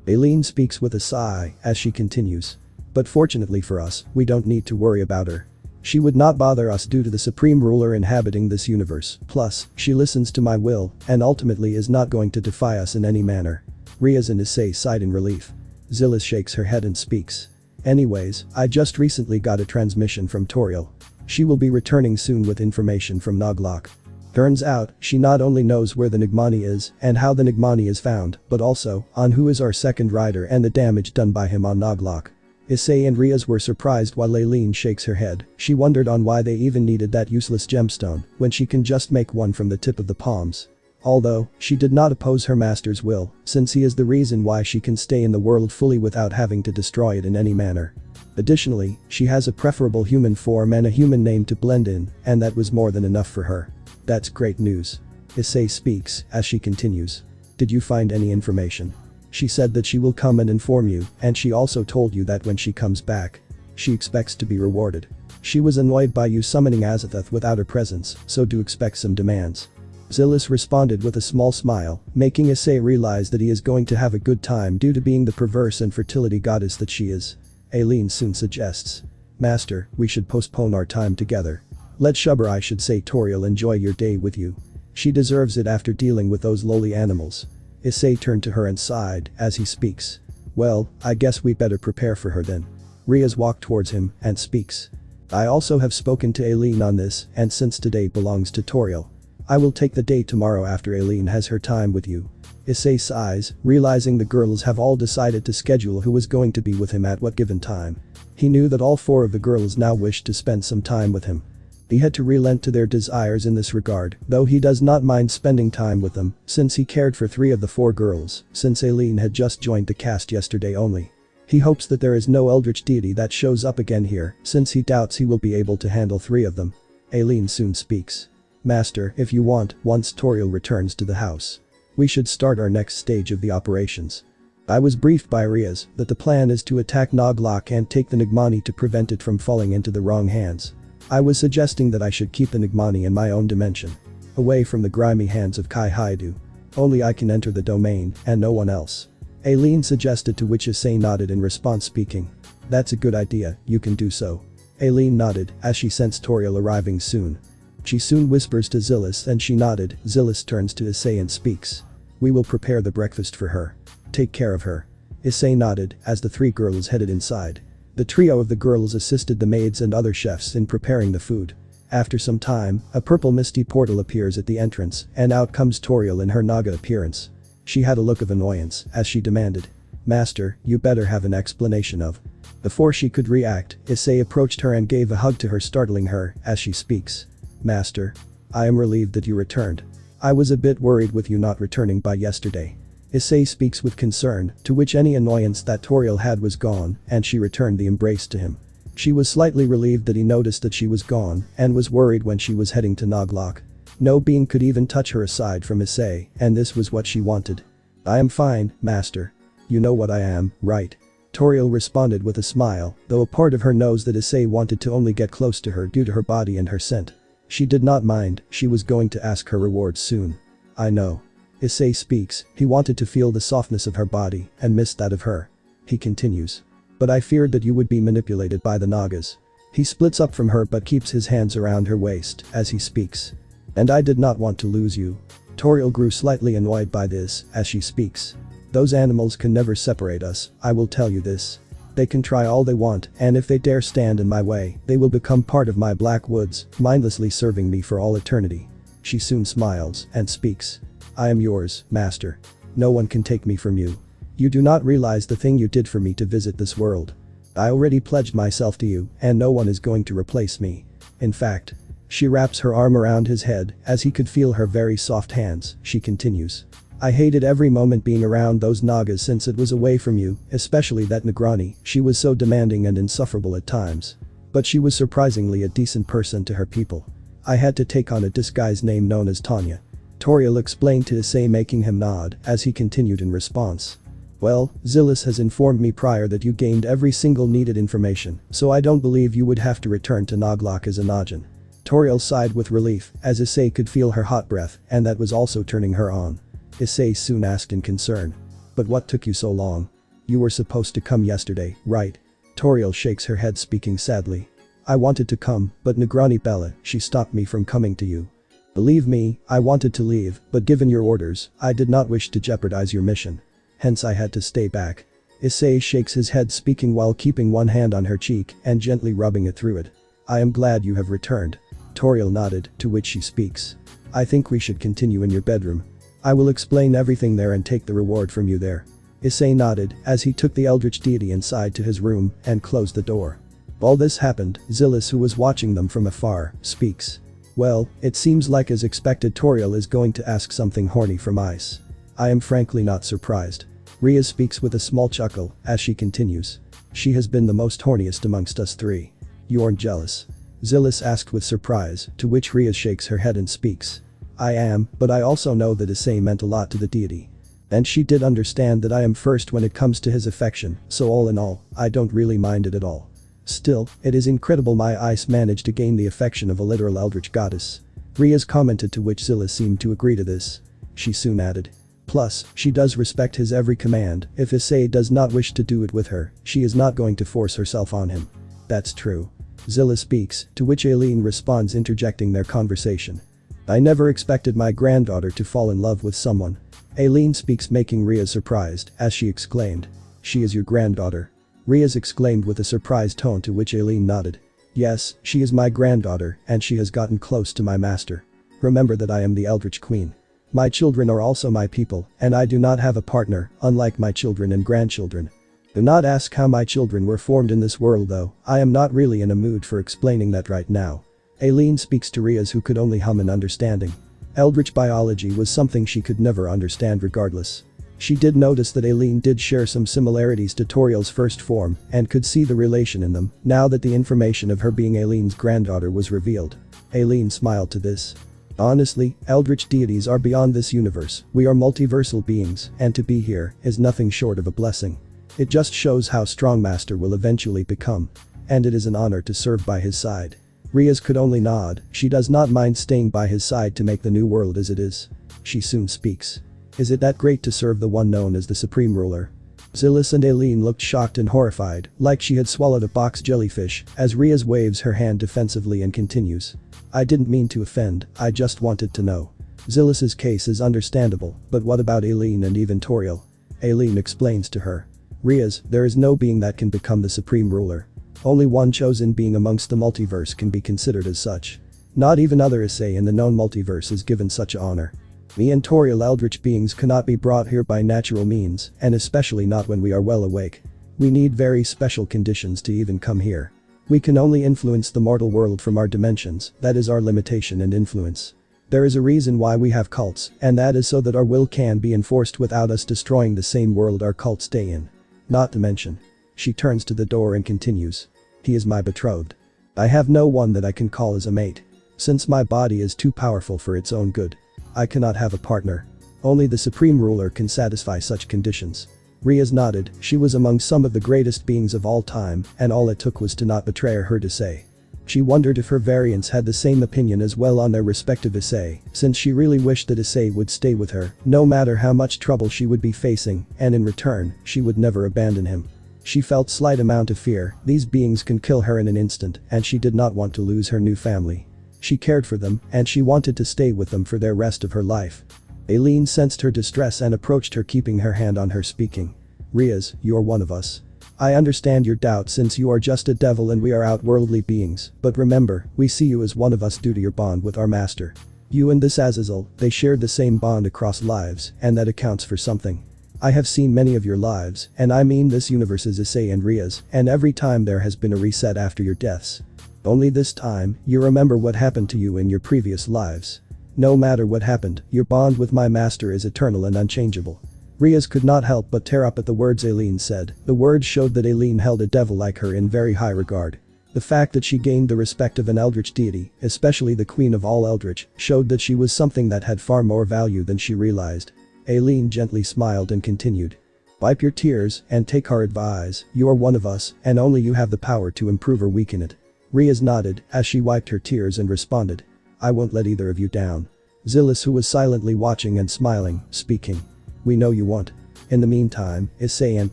Aileen speaks with a sigh as she continues. But fortunately for us, we don't need to worry about her. She would not bother us due to the supreme ruler inhabiting this universe, plus, she listens to my will, and ultimately is not going to defy us in any manner. Riaz and Issei sighed in relief. Zillis shakes her head and speaks. Anyways, I just recently got a transmission from Toriel. She will be returning soon with information from Noglok. Turns out, she not only knows where the Nigmani is and how the Nigmani is found, but also, on who is our second rider and the damage done by him on Noglok. Issei and Riaz were surprised while Aileen shakes her head. She wondered on why they even needed that useless gemstone when she can just make one from the tip of the palms. Although, she did not oppose her master's will, since he is the reason why she can stay in the world fully without having to destroy it in any manner. Additionally, she has a preferable human form and a human name to blend in, and that was more than enough for her. That's great news. Issei speaks as she continues. Did you find any information? She said that she will come and inform you, and she also told you that when she comes back, she expects to be rewarded. She was annoyed by you summoning Azathoth without her presence, so do expect some demands. Zillis responded with a small smile, making Issei realize that he is going to have a good time due to being the perverse and fertility goddess that she is. Aileen soon suggests. Master, we should postpone our time together. Let Shubber, I should say Toriel, enjoy your day with you. She deserves it after dealing with those lowly animals. Issei turned to her and sighed as he speaks. Well, I guess we better prepare for her then. Riaz walked towards him and speaks. I also have spoken to Aileen on this, and since today belongs to Toriel, I will take the day tomorrow after Aileen has her time with you. Issei sighs, realizing the girls have all decided to schedule who was going to be with him at what given time. He knew that all four of the girls now wished to spend some time with him. He had to relent to their desires in this regard, though he does not mind spending time with them, since he cared for 3 of the 4 girls, since Aileen had just joined the cast yesterday only. He hopes that there is no eldritch deity that shows up again here, since he doubts he will be able to handle 3 of them. Aileen soon speaks. Master, if you want, once Toriel returns to the house, we should start our next stage of the operations. I was briefed by Riaz that the plan is to attack Noglok and take the Nigmani to prevent it from falling into the wrong hands. I was suggesting that I should keep the Nigmani in my own dimension, away from the grimy hands of Issei Hyoudou. Only I can enter the domain, and no one else. Aileen suggested, to which Issei nodded in response, speaking. That's a good idea, you can do so. Aileen nodded as she sensed Toriel arriving soon. She soon whispers to Zillis and she nodded. Zillis turns to Issei and speaks. We will prepare the breakfast for her. Take care of her. Issei nodded as the 3 girls headed inside. The trio of the girls assisted the maids and other chefs in preparing the food. After some time, a purple misty portal appears at the entrance, and out comes Toriel in her Naga appearance. She had a look of annoyance as she demanded. Master, you better have an explanation of. Before she could react, Issei approached her and gave a hug to her, startling her as she speaks. Master, I am relieved that you returned. I was a bit worried with you not returning by yesterday. Issei speaks with concern, to which any annoyance that Toriel had was gone, and she returned the embrace to him. She was slightly relieved that he noticed that she was gone, and was worried when she was heading to Noglok. No being could even touch her aside from Issei, and this was what she wanted. I am fine, Master. You know what I am, right? Toriel responded with a smile, though a part of her knows that Issei wanted to only get close to her due to her body and her scent. She did not mind, she was going to ask her reward soon. I know. Issei speaks, he wanted to feel the softness of her body and missed that of her. He continues. But I feared that you would be manipulated by the Nagas. He splits up from her but keeps his hands around her waist as he speaks. And I did not want to lose you. Toriel grew slightly annoyed by this as she speaks. Those animals can never separate us, I will tell you this. They can try all they want, and if they dare stand in my way, they will become part of my black woods, mindlessly serving me for all eternity. She soon smiles and speaks. I am yours, master. No one can take me from you. You do not realize the thing you did for me to visit this world. I already pledged myself to you, and no one is going to replace me. In fact. She wraps her arm around his head as he could feel her very soft hands. She continues. I hated every moment being around those Nagas since it was away from you, especially that Negrani. She was so demanding and insufferable at times. But she was surprisingly a decent person to her people. I had to take on a disguised name known as Tanya. Toriel explained to Issei, making him nod as he continued in response. Well, Zillis has informed me prior that you gained every single needed information, so I don't believe you would have to return to Naglok as a Najin. Toriel sighed with relief as Issei could feel her hot breath, and that was also turning her on. Issei soon asked in concern. But what took you so long? You were supposed to come yesterday, right? Toriel shakes her head, speaking sadly. I wanted to come, but Negrani Bella, she stopped me from coming to you. Believe me, I wanted to leave, but given your orders, I did not wish to jeopardize your mission. Hence I had to stay back. Issei shakes his head, speaking while keeping one hand on her cheek and gently rubbing it through it. I am glad you have returned. Toriel nodded, to which she speaks. I think we should continue in your bedroom. I will explain everything there and take the reward from you there. Issei nodded as he took the eldritch deity inside to his room and closed the door. While this happened, Zillis, who was watching them from afar, speaks. Well, it seems like as expected Toriel is going to ask something horny from Ice. I am frankly not surprised. Rhea speaks with a small chuckle as she continues. She has been the most horniest amongst us three. You aren't jealous? Zillis asked with surprise, to which Rhea shakes her head and speaks. I am, but I also know that Issei meant a lot to the deity. And she did understand that I am first when it comes to his affection, so all in all, I don't really mind it at all. Still, it is incredible my Ice managed to gain the affection of a literal eldritch goddess. Rhea's commented, to which Zillis seemed to agree to this. She soon added. Plus, she does respect his every command. If Issei does not wish to do it with her, she is not going to force herself on him. That's true. Zillis speaks, to which Aileen responds, interjecting their conversation. I never expected my granddaughter to fall in love with someone. Aileen speaks, making Rhea surprised as she exclaimed. She is your granddaughter? Rhea's exclaimed with a surprised tone, to which Aileen nodded. Yes, she is my granddaughter and she has gotten close to my master. Remember that I am the Eldritch Queen. My children are also my people and I do not have a partner, unlike my children and grandchildren. Do not ask how my children were formed in this world though, I am not really in a mood for explaining that right now. Aileen speaks to Rhea's, who could only hum in understanding. Eldritch biology was something she could never understand regardless. She did notice that Aileen did share some similarities to Toriel's first form and could see the relation in them now that the information of her being Aileen's granddaughter was revealed. Aileen smiled to this. Honestly, eldritch deities are beyond this universe, we are multiversal beings, and to be here is nothing short of a blessing. It just shows how strong Master will eventually become. And it is an honor to serve by his side. Rhea's could only nod, she does not mind staying by his side to make the new world as it is. She soon speaks. Is it that great to serve the one known as the Supreme Ruler? Zillis and Aileen looked shocked and horrified, like she had swallowed a box jellyfish, as Rhea's waves her hand defensively and continues. I didn't mean to offend, I just wanted to know. Zillis's case is understandable, but what about Aileen and even Toriel? Aileen explains to her. Rhea's, there is no being that can become the Supreme Ruler. Only one chosen being amongst the multiverse can be considered as such. Not even other Issei in the known multiverse is given such honor. Me and Toriel eldritch beings cannot be brought here by natural means, and especially not when we are well awake. We need very special conditions to even come here. We can only influence the mortal world from our dimensions, that is our limitation and influence. There is a reason why we have cults, and that is so that our will can be enforced without us destroying the same world our cults stay in. Not to mention. She turns to the door and continues. He is my betrothed. I have no one that I can call as a mate. Since my body is too powerful for its own good. I cannot have a partner. Only the Supreme Ruler can satisfy such conditions. Rhea's nodded, she was among some of the greatest beings of all time, and all it took was to not betray her to say. She wondered if her variants had the same opinion as well on their respective Issei, since she really wished that Issei would stay with her, no matter how much trouble she would be facing, and in return, she would never abandon him. She felt slight amount of fear, these beings can kill her in an instant, and she did not want to lose her new family. She cared for them and she wanted to stay with them for their rest of her life. Aileen sensed her distress and approached her, keeping her hand on her, speaking. Riaz, you're one of us. I understand your doubt since you are just a devil and we are outworldly beings, but remember, we see you as one of us due to your bond with our master. You and this Azazel, they shared the same bond across lives, and that accounts for something. I have seen many of your lives, and I mean this universe's Issei and Riaz, and every time there has been a reset after your deaths. Only this time, you remember what happened to you in your previous lives. No matter what happened, your bond with my master is eternal and unchangeable. Riaz could not help but tear up at the words Aileen said. The words showed that Aileen held a devil like her in very high regard. The fact that she gained the respect of an eldritch deity, especially the queen of all eldritch, showed that she was something that had far more value than she realized. Aileen gently smiled and continued. Wipe your tears and take our advice. You are one of us, and only you have the power to improve or weaken it. Riaz nodded as she wiped her tears and responded. I won't let either of you down. Zillis, who was silently watching and smiling, speaking. We know you won't. In the meantime, Issei and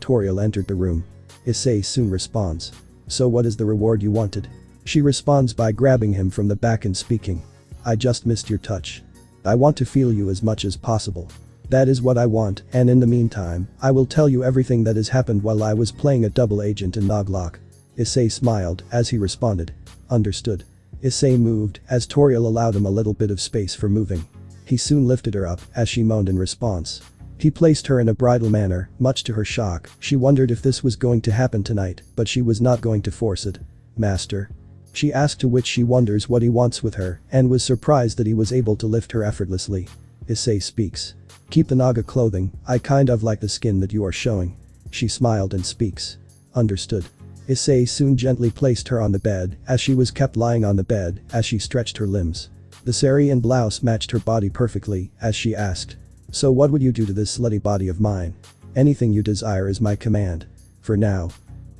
Toriel entered the room. Issei soon responds. So what is the reward you wanted? She responds by grabbing him from the back and speaking. I just missed your touch. I want to feel you as much as possible. That is what I want, and in the meantime, I will tell you everything that has happened while I was playing a double agent in Noglok. Issei smiled as he responded. Understood. Issei moved as Toriel allowed him a little bit of space for moving. He soon lifted her up as she moaned in response. He placed her in a bridal manner, much to her shock. She wondered if this was going to happen tonight, but she was not going to force it. Master? She asked, to which she wonders what he wants with her and was surprised that he was able to lift her effortlessly. Issei speaks. Keep the Naga clothing, I kind of like the skin that you are showing. She smiled and speaks. Understood. Issei soon gently placed her on the bed as she was kept lying on the bed as she stretched her limbs. The sari and blouse matched her body perfectly as she asked. So what would you do to this slutty body of mine? Anything you desire is my command. For now.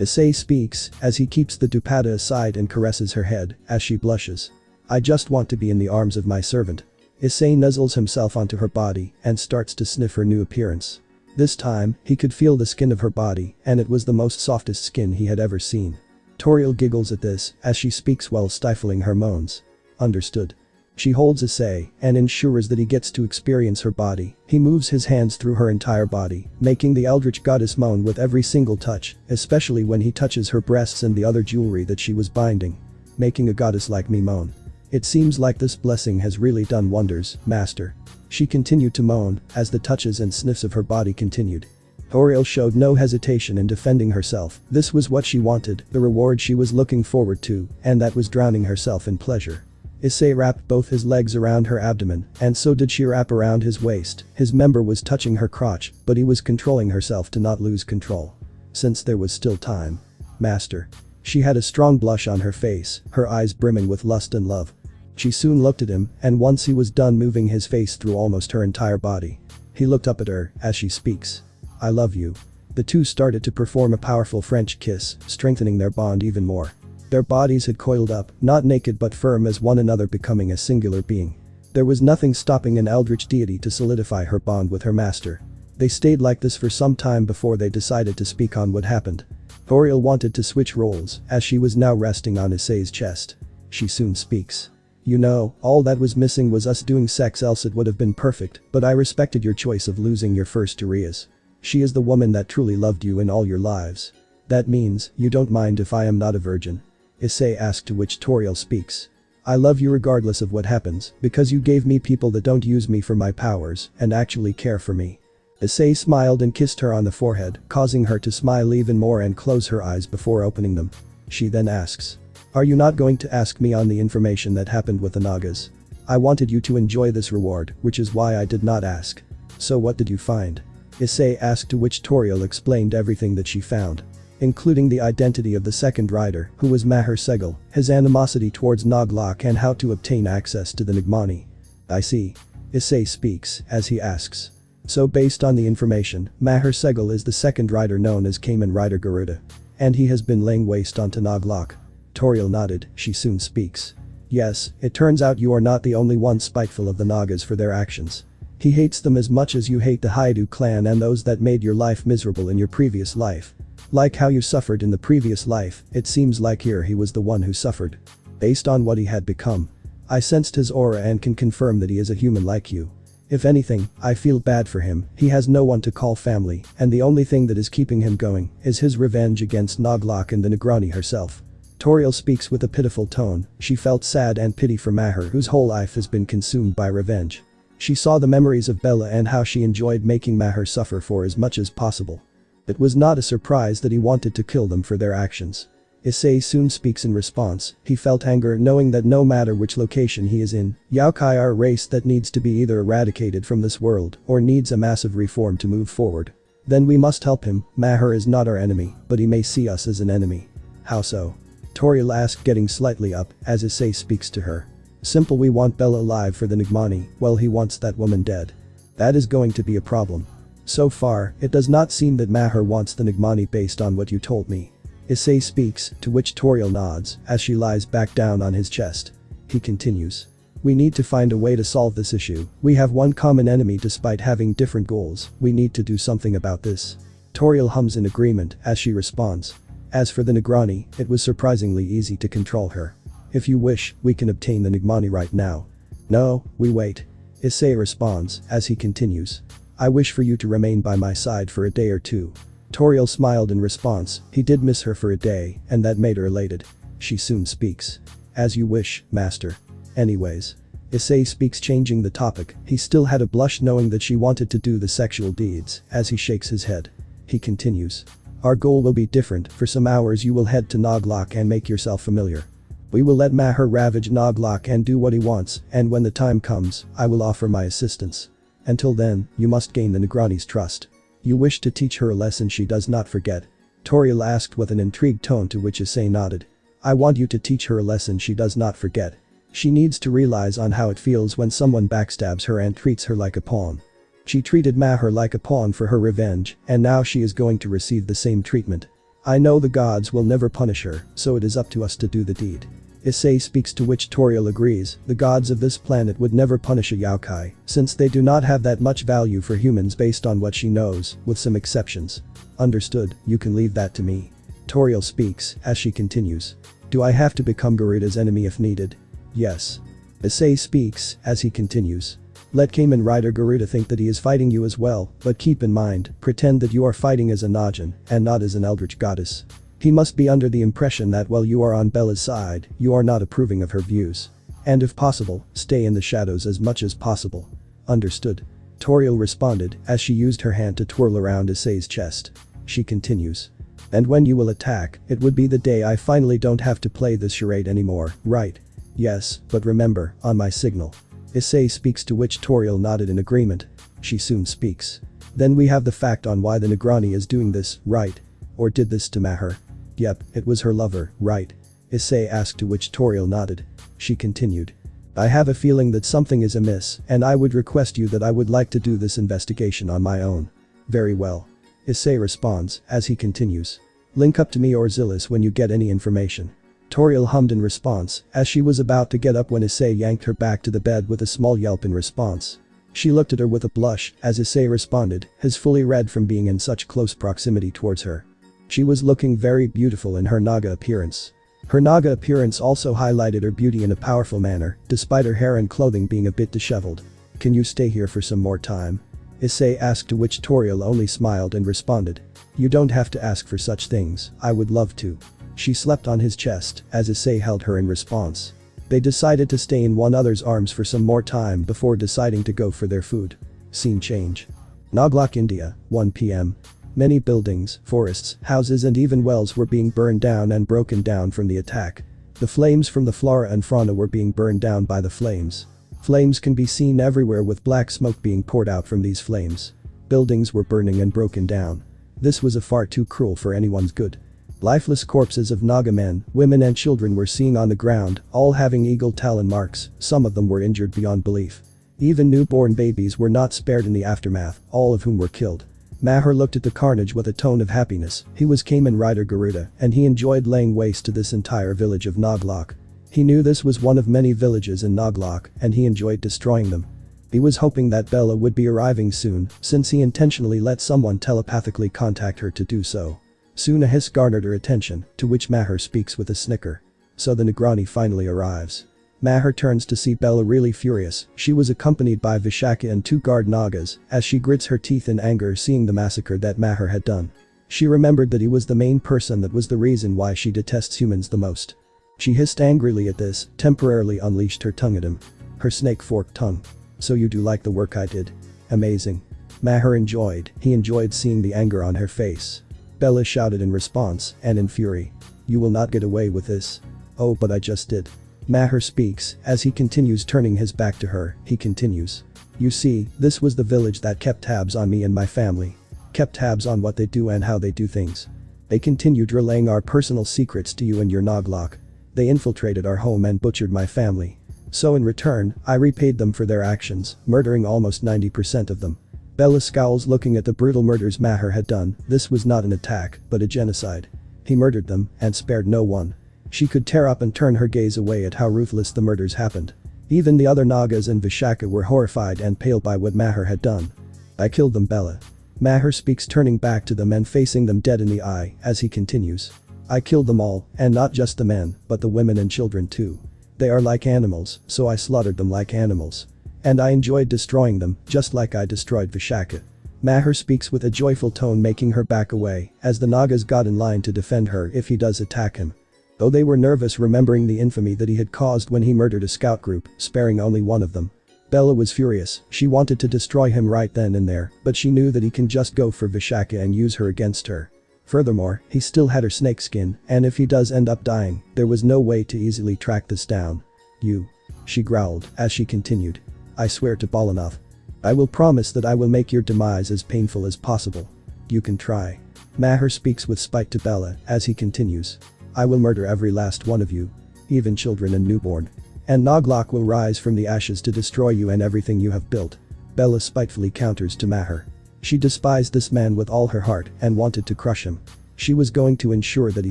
Issei speaks as he keeps the dupatta aside and caresses her head as she blushes. I just want to be in the arms of my servant. Issei nuzzles himself onto her body and starts to sniff her new appearance. This time, he could feel the skin of her body and it was the most softest skin he had ever seen. Toriel giggles at this as she speaks while stifling her moans. Understood. She holds Issei and ensures that he gets to experience her body. He moves his hands through her entire body, making the eldritch goddess moan with every single touch, especially when he touches her breasts and the other jewelry that she was binding. Making a goddess like me moan. It seems like this blessing has really done wonders, master. She continued to moan as the touches and sniffs of her body continued. Toriel showed no hesitation in defending herself. This was what she wanted, the reward she was looking forward to, and that was drowning herself in pleasure. Issei wrapped both his legs around her abdomen, and so did she wrap around his waist. His member was touching her crotch, but he was controlling herself to not lose control. Since there was still time. Master. She had a strong blush on her face, her eyes brimming with lust and love. She soon looked at him, and once he was done moving his face through almost her entire body. He looked up at her as she speaks. I love you. The two started to perform a powerful French kiss, strengthening their bond even more. Their bodies had coiled up, not naked but firm as one another, becoming a singular being. There was nothing stopping an eldritch deity to solidify her bond with her master. They stayed like this for some time before they decided to speak on what happened. Toriel wanted to switch roles as she was now resting on Issei's chest. She soon speaks. You know, all that was missing was us doing sex, else it would have been perfect, but I respected your choice of losing your first to Riaz. She is the woman that truly loved you in all your lives. That means, you don't mind if I am not a virgin? Issei asked, to which Toriel speaks. I love you regardless of what happens, because you gave me people that don't use me for my powers and actually care for me. Issei smiled and kissed her on the forehead, causing her to smile even more and close her eyes before opening them. She then asks. Are you not going to ask me on the information that happened with the Nagas? I wanted you to enjoy this reward, which is why I did not ask. So what did you find? Issei asked, to which Toriel explained everything that she found. Including the identity of the second rider, who was Maher Segel, his animosity towards Noglok and how to obtain access to the Nigmani. I see. Issei speaks as he asks. So based on the information, Maher Segel is the second rider known as Cayman Rider Garuda. And he has been laying waste onto Noglok. Toriel nodded, she soon speaks. Yes, it turns out you are not the only one spiteful of the Nagas for their actions. He hates them as much as you hate the Hyoudou clan and those that made your life miserable in your previous life. Like how you suffered in the previous life, it seems like here he was the one who suffered. Based on what he had become. I sensed his aura and can confirm that he is a human like you. If anything, I feel bad for him, he has no one to call family, and the only thing that is keeping him going is his revenge against Noglok and the Negrani herself. Toriel speaks with a pitiful tone, she felt sad and pity for Maher whose whole life has been consumed by revenge. She saw the memories of Bella and how she enjoyed making Maher suffer for as much as possible. It was not a surprise that he wanted to kill them for their actions. Issei soon speaks in response, he felt anger knowing that no matter which location he is in, Yaokai are a race that needs to be either eradicated from this world or needs a massive reform to move forward. Then we must help him, Maher is not our enemy, but he may see us as an enemy. How so? Toriel asked getting slightly up as Issei speaks to her. Simple, we want Bella alive for the Nigmani, well he wants that woman dead. That is going to be a problem. So far, it does not seem that Maher wants the Nigmani based on what you told me. Issei speaks, to which Toriel nods as she lies back down on his chest. He continues. We need to find a way to solve this issue, we have one common enemy despite having different goals, we need to do something about this. Toriel hums in agreement as she responds. As for the Negrani, it was surprisingly easy to control her. If you wish, we can obtain the Nigmani right now. No, we wait. Issei responds as he continues. I wish for you to remain by my side for a day or two. Toriel smiled in response, he did miss her for a day, and that made her elated. She soon speaks. As you wish, master. Anyways. Issei speaks changing the topic, he still had a blush knowing that she wanted to do the sexual deeds as he shakes his head. He continues. Our goal will be different, for some hours you will head to Noglok and make yourself familiar. We will let Maher ravage Noglok and do what he wants, and when the time comes, I will offer my assistance. Until then, you must gain the Negrani's trust. You wish to teach her a lesson she does not forget. Toriel asked with an intrigued tone to which Issei nodded. I want you to teach her a lesson she does not forget. She needs to realize on how it feels when someone backstabs her and treats her like a pawn. She treated Maher like a pawn for her revenge, and now she is going to receive the same treatment. I know the gods will never punish her, so it is up to us to do the deed. Issei speaks, to which Toriel agrees, the gods of this planet would never punish a Yaokai, since they do not have that much value for humans based on what she knows, with some exceptions. Understood, you can leave that to me. Toriel speaks, as she continues. Do I have to become Garuda's enemy if needed? Yes. Issei speaks, as he continues. Let Kamen Rider Garuda think that he is fighting you as well, but keep in mind, pretend that you are fighting as a Najin, and not as an eldritch goddess. He must be under the impression that while you are on Bella's side, you are not approving of her views. And if possible, stay in the shadows as much as possible. Understood. Toriel responded, as she used her hand to twirl around Issei's chest. She continues. And when you will attack, it would be the day I finally don't have to play this charade anymore, right? Yes, but remember, on my signal. Issei speaks, to which Toriel nodded in agreement. She soon speaks. Then we have the fact on why the Negrani is doing this, right? Or did this to Maher? Yep, it was her lover, right? Issei asked, to which Toriel nodded. She continued. I have a feeling that something is amiss, and I would request you that I would like to do this investigation on my own. Very well. Issei responds, as he continues. Link up to me or Zillis when you get any information. Toriel hummed in response, as she was about to get up when Issei yanked her back to the bed with a small yelp in response. She looked at her with a blush as Issei responded, his fully red from being in such close proximity towards her. She was looking very beautiful in her Naga appearance. Her Naga appearance also highlighted her beauty in a powerful manner, despite her hair and clothing being a bit disheveled. Can you stay here for some more time? Issei asked, to which Toriel only smiled and responded. You don't have to ask for such things, I would love to. She slept on his chest as Issei held her in response. They decided to stay in one another's arms for some more time before deciding to go for their food. Scene change. Noglok, India, 1 p.m. Many buildings, forests, houses and even wells were being burned down and broken down from the attack. The flames from the flora and fauna were being burned down by the flames. Flames can be seen everywhere with black smoke being poured out from these flames. Buildings were burning and broken down. This was a far too cruel for anyone's good. Lifeless corpses of Naga men, women and children were seen on the ground, all having eagle talon marks, some of them were injured beyond belief. Even newborn babies were not spared in the aftermath, all of whom were killed. Maher looked at the carnage with a tone of happiness, he was Kamen Rider Garuda, and he enjoyed laying waste to this entire village of Noglok. He knew this was one of many villages in Noglok, and he enjoyed destroying them. He was hoping that Bella would be arriving soon, since he intentionally let someone telepathically contact her to do so. Soon a hiss garnered her attention, to which Maher speaks with a snicker. So the Negrani finally arrives. Maher turns to see Bella really furious. She was accompanied by Vishaka and 2 guard Nagas as she grits her teeth in anger seeing the massacre that Maher had done. She remembered that he was the main person that was the reason why she detests humans the most. She hissed angrily at this, temporarily unleashed her tongue at him. Her snake-forked tongue. "So you do like the work I did? Amazing." Maher enjoyed. He enjoyed seeing the anger on her face. Bella shouted in response, and in fury. "You will not get away with this." "Oh, but I just did." Maher speaks, as he continues turning his back to her, he continues. "You see, this was the village that kept tabs on me and my family. Kept tabs on what they do and how they do things. They continued relaying our personal secrets to you and your Noglok. They infiltrated our home and butchered my family. So in return, I repaid them for their actions, murdering almost 90% of them." Bella scowls looking at the brutal murders Maher had done. This was not an attack, but a genocide. He murdered them and spared no one. She could tear up and turn her gaze away at how ruthless the murders happened. Even the other Nagas and Vishaka were horrified and pale by what Maher had done. "I killed them, Bella." Maher speaks, turning back to them and facing them dead in the eye as he continues. "I killed them all, and not just the men, but the women and children too. They are like animals, so I slaughtered them like animals. And I enjoyed destroying them, just like I destroyed Vishaka." Maher speaks with a joyful tone, making her back away as the Nagas got in line to defend her if he does attack him. Though they were nervous remembering the infamy that he had caused when he murdered a scout group, sparing only one of them. Bella was furious. She wanted to destroy him right then and there, but she knew that he can just go for Vishaka and use her against her. Furthermore, he still had her snakeskin, and if he does end up dying, there was no way to easily track this down. "You," she growled as she continued. "I swear to Bolanoth. I will promise that I will make your demise as painful as possible. You can try." Maher speaks with spite to Bella as he continues. "I will murder every last one of you. Even children and newborn. And Noglok will rise from the ashes to destroy you and everything you have built." Bella spitefully counters to Maher. She despised this man with all her heart and wanted to crush him. She was going to ensure that he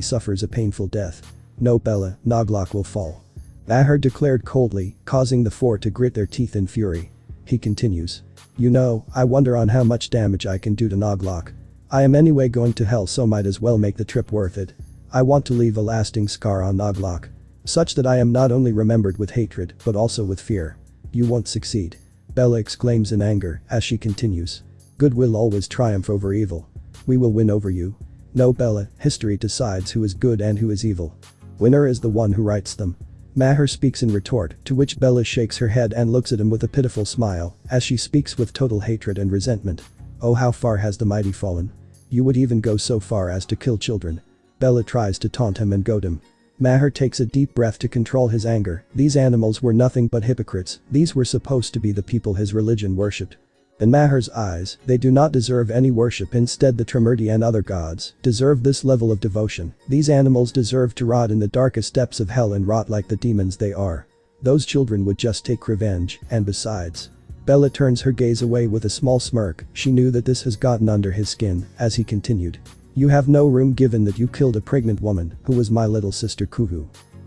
suffers a painful death. "No, Bella, Noglok will fall." Maher declared coldly, causing the 4 to grit their teeth in fury. He continues. "You know, I wonder on how much damage I can do to Noglok. I am anyway going to hell, so might as well make the trip worth it. I want to leave a lasting scar on Noglok. Such that I am not only remembered with hatred, but also with fear." "You won't succeed." Bella exclaims in anger as she continues. "Good will always triumph over evil. We will win over you." "No, Bella, history decides who is good and who is evil. Winner is the one who writes them." Maher speaks in retort, to which Bella shakes her head and looks at him with a pitiful smile as she speaks with total hatred and resentment. "Oh, how far has the mighty fallen? You would even go so far as to kill children." Bella tries to taunt him and goad him. Maher takes a deep breath to control his anger. These animals were nothing but hypocrites. These were supposed to be the people his religion worshipped. In Maher's eyes, they do not deserve any worship. Instead, the Tremurti and other gods deserve this level of devotion. These animals deserve to rot in the darkest depths of hell and rot like the demons they are. Those children would just take revenge, and besides. Bella turns her gaze away with a small smirk. She knew that this has gotten under his skin as he continued. "You have no room given that you killed a pregnant woman who was my little sister Kuhu.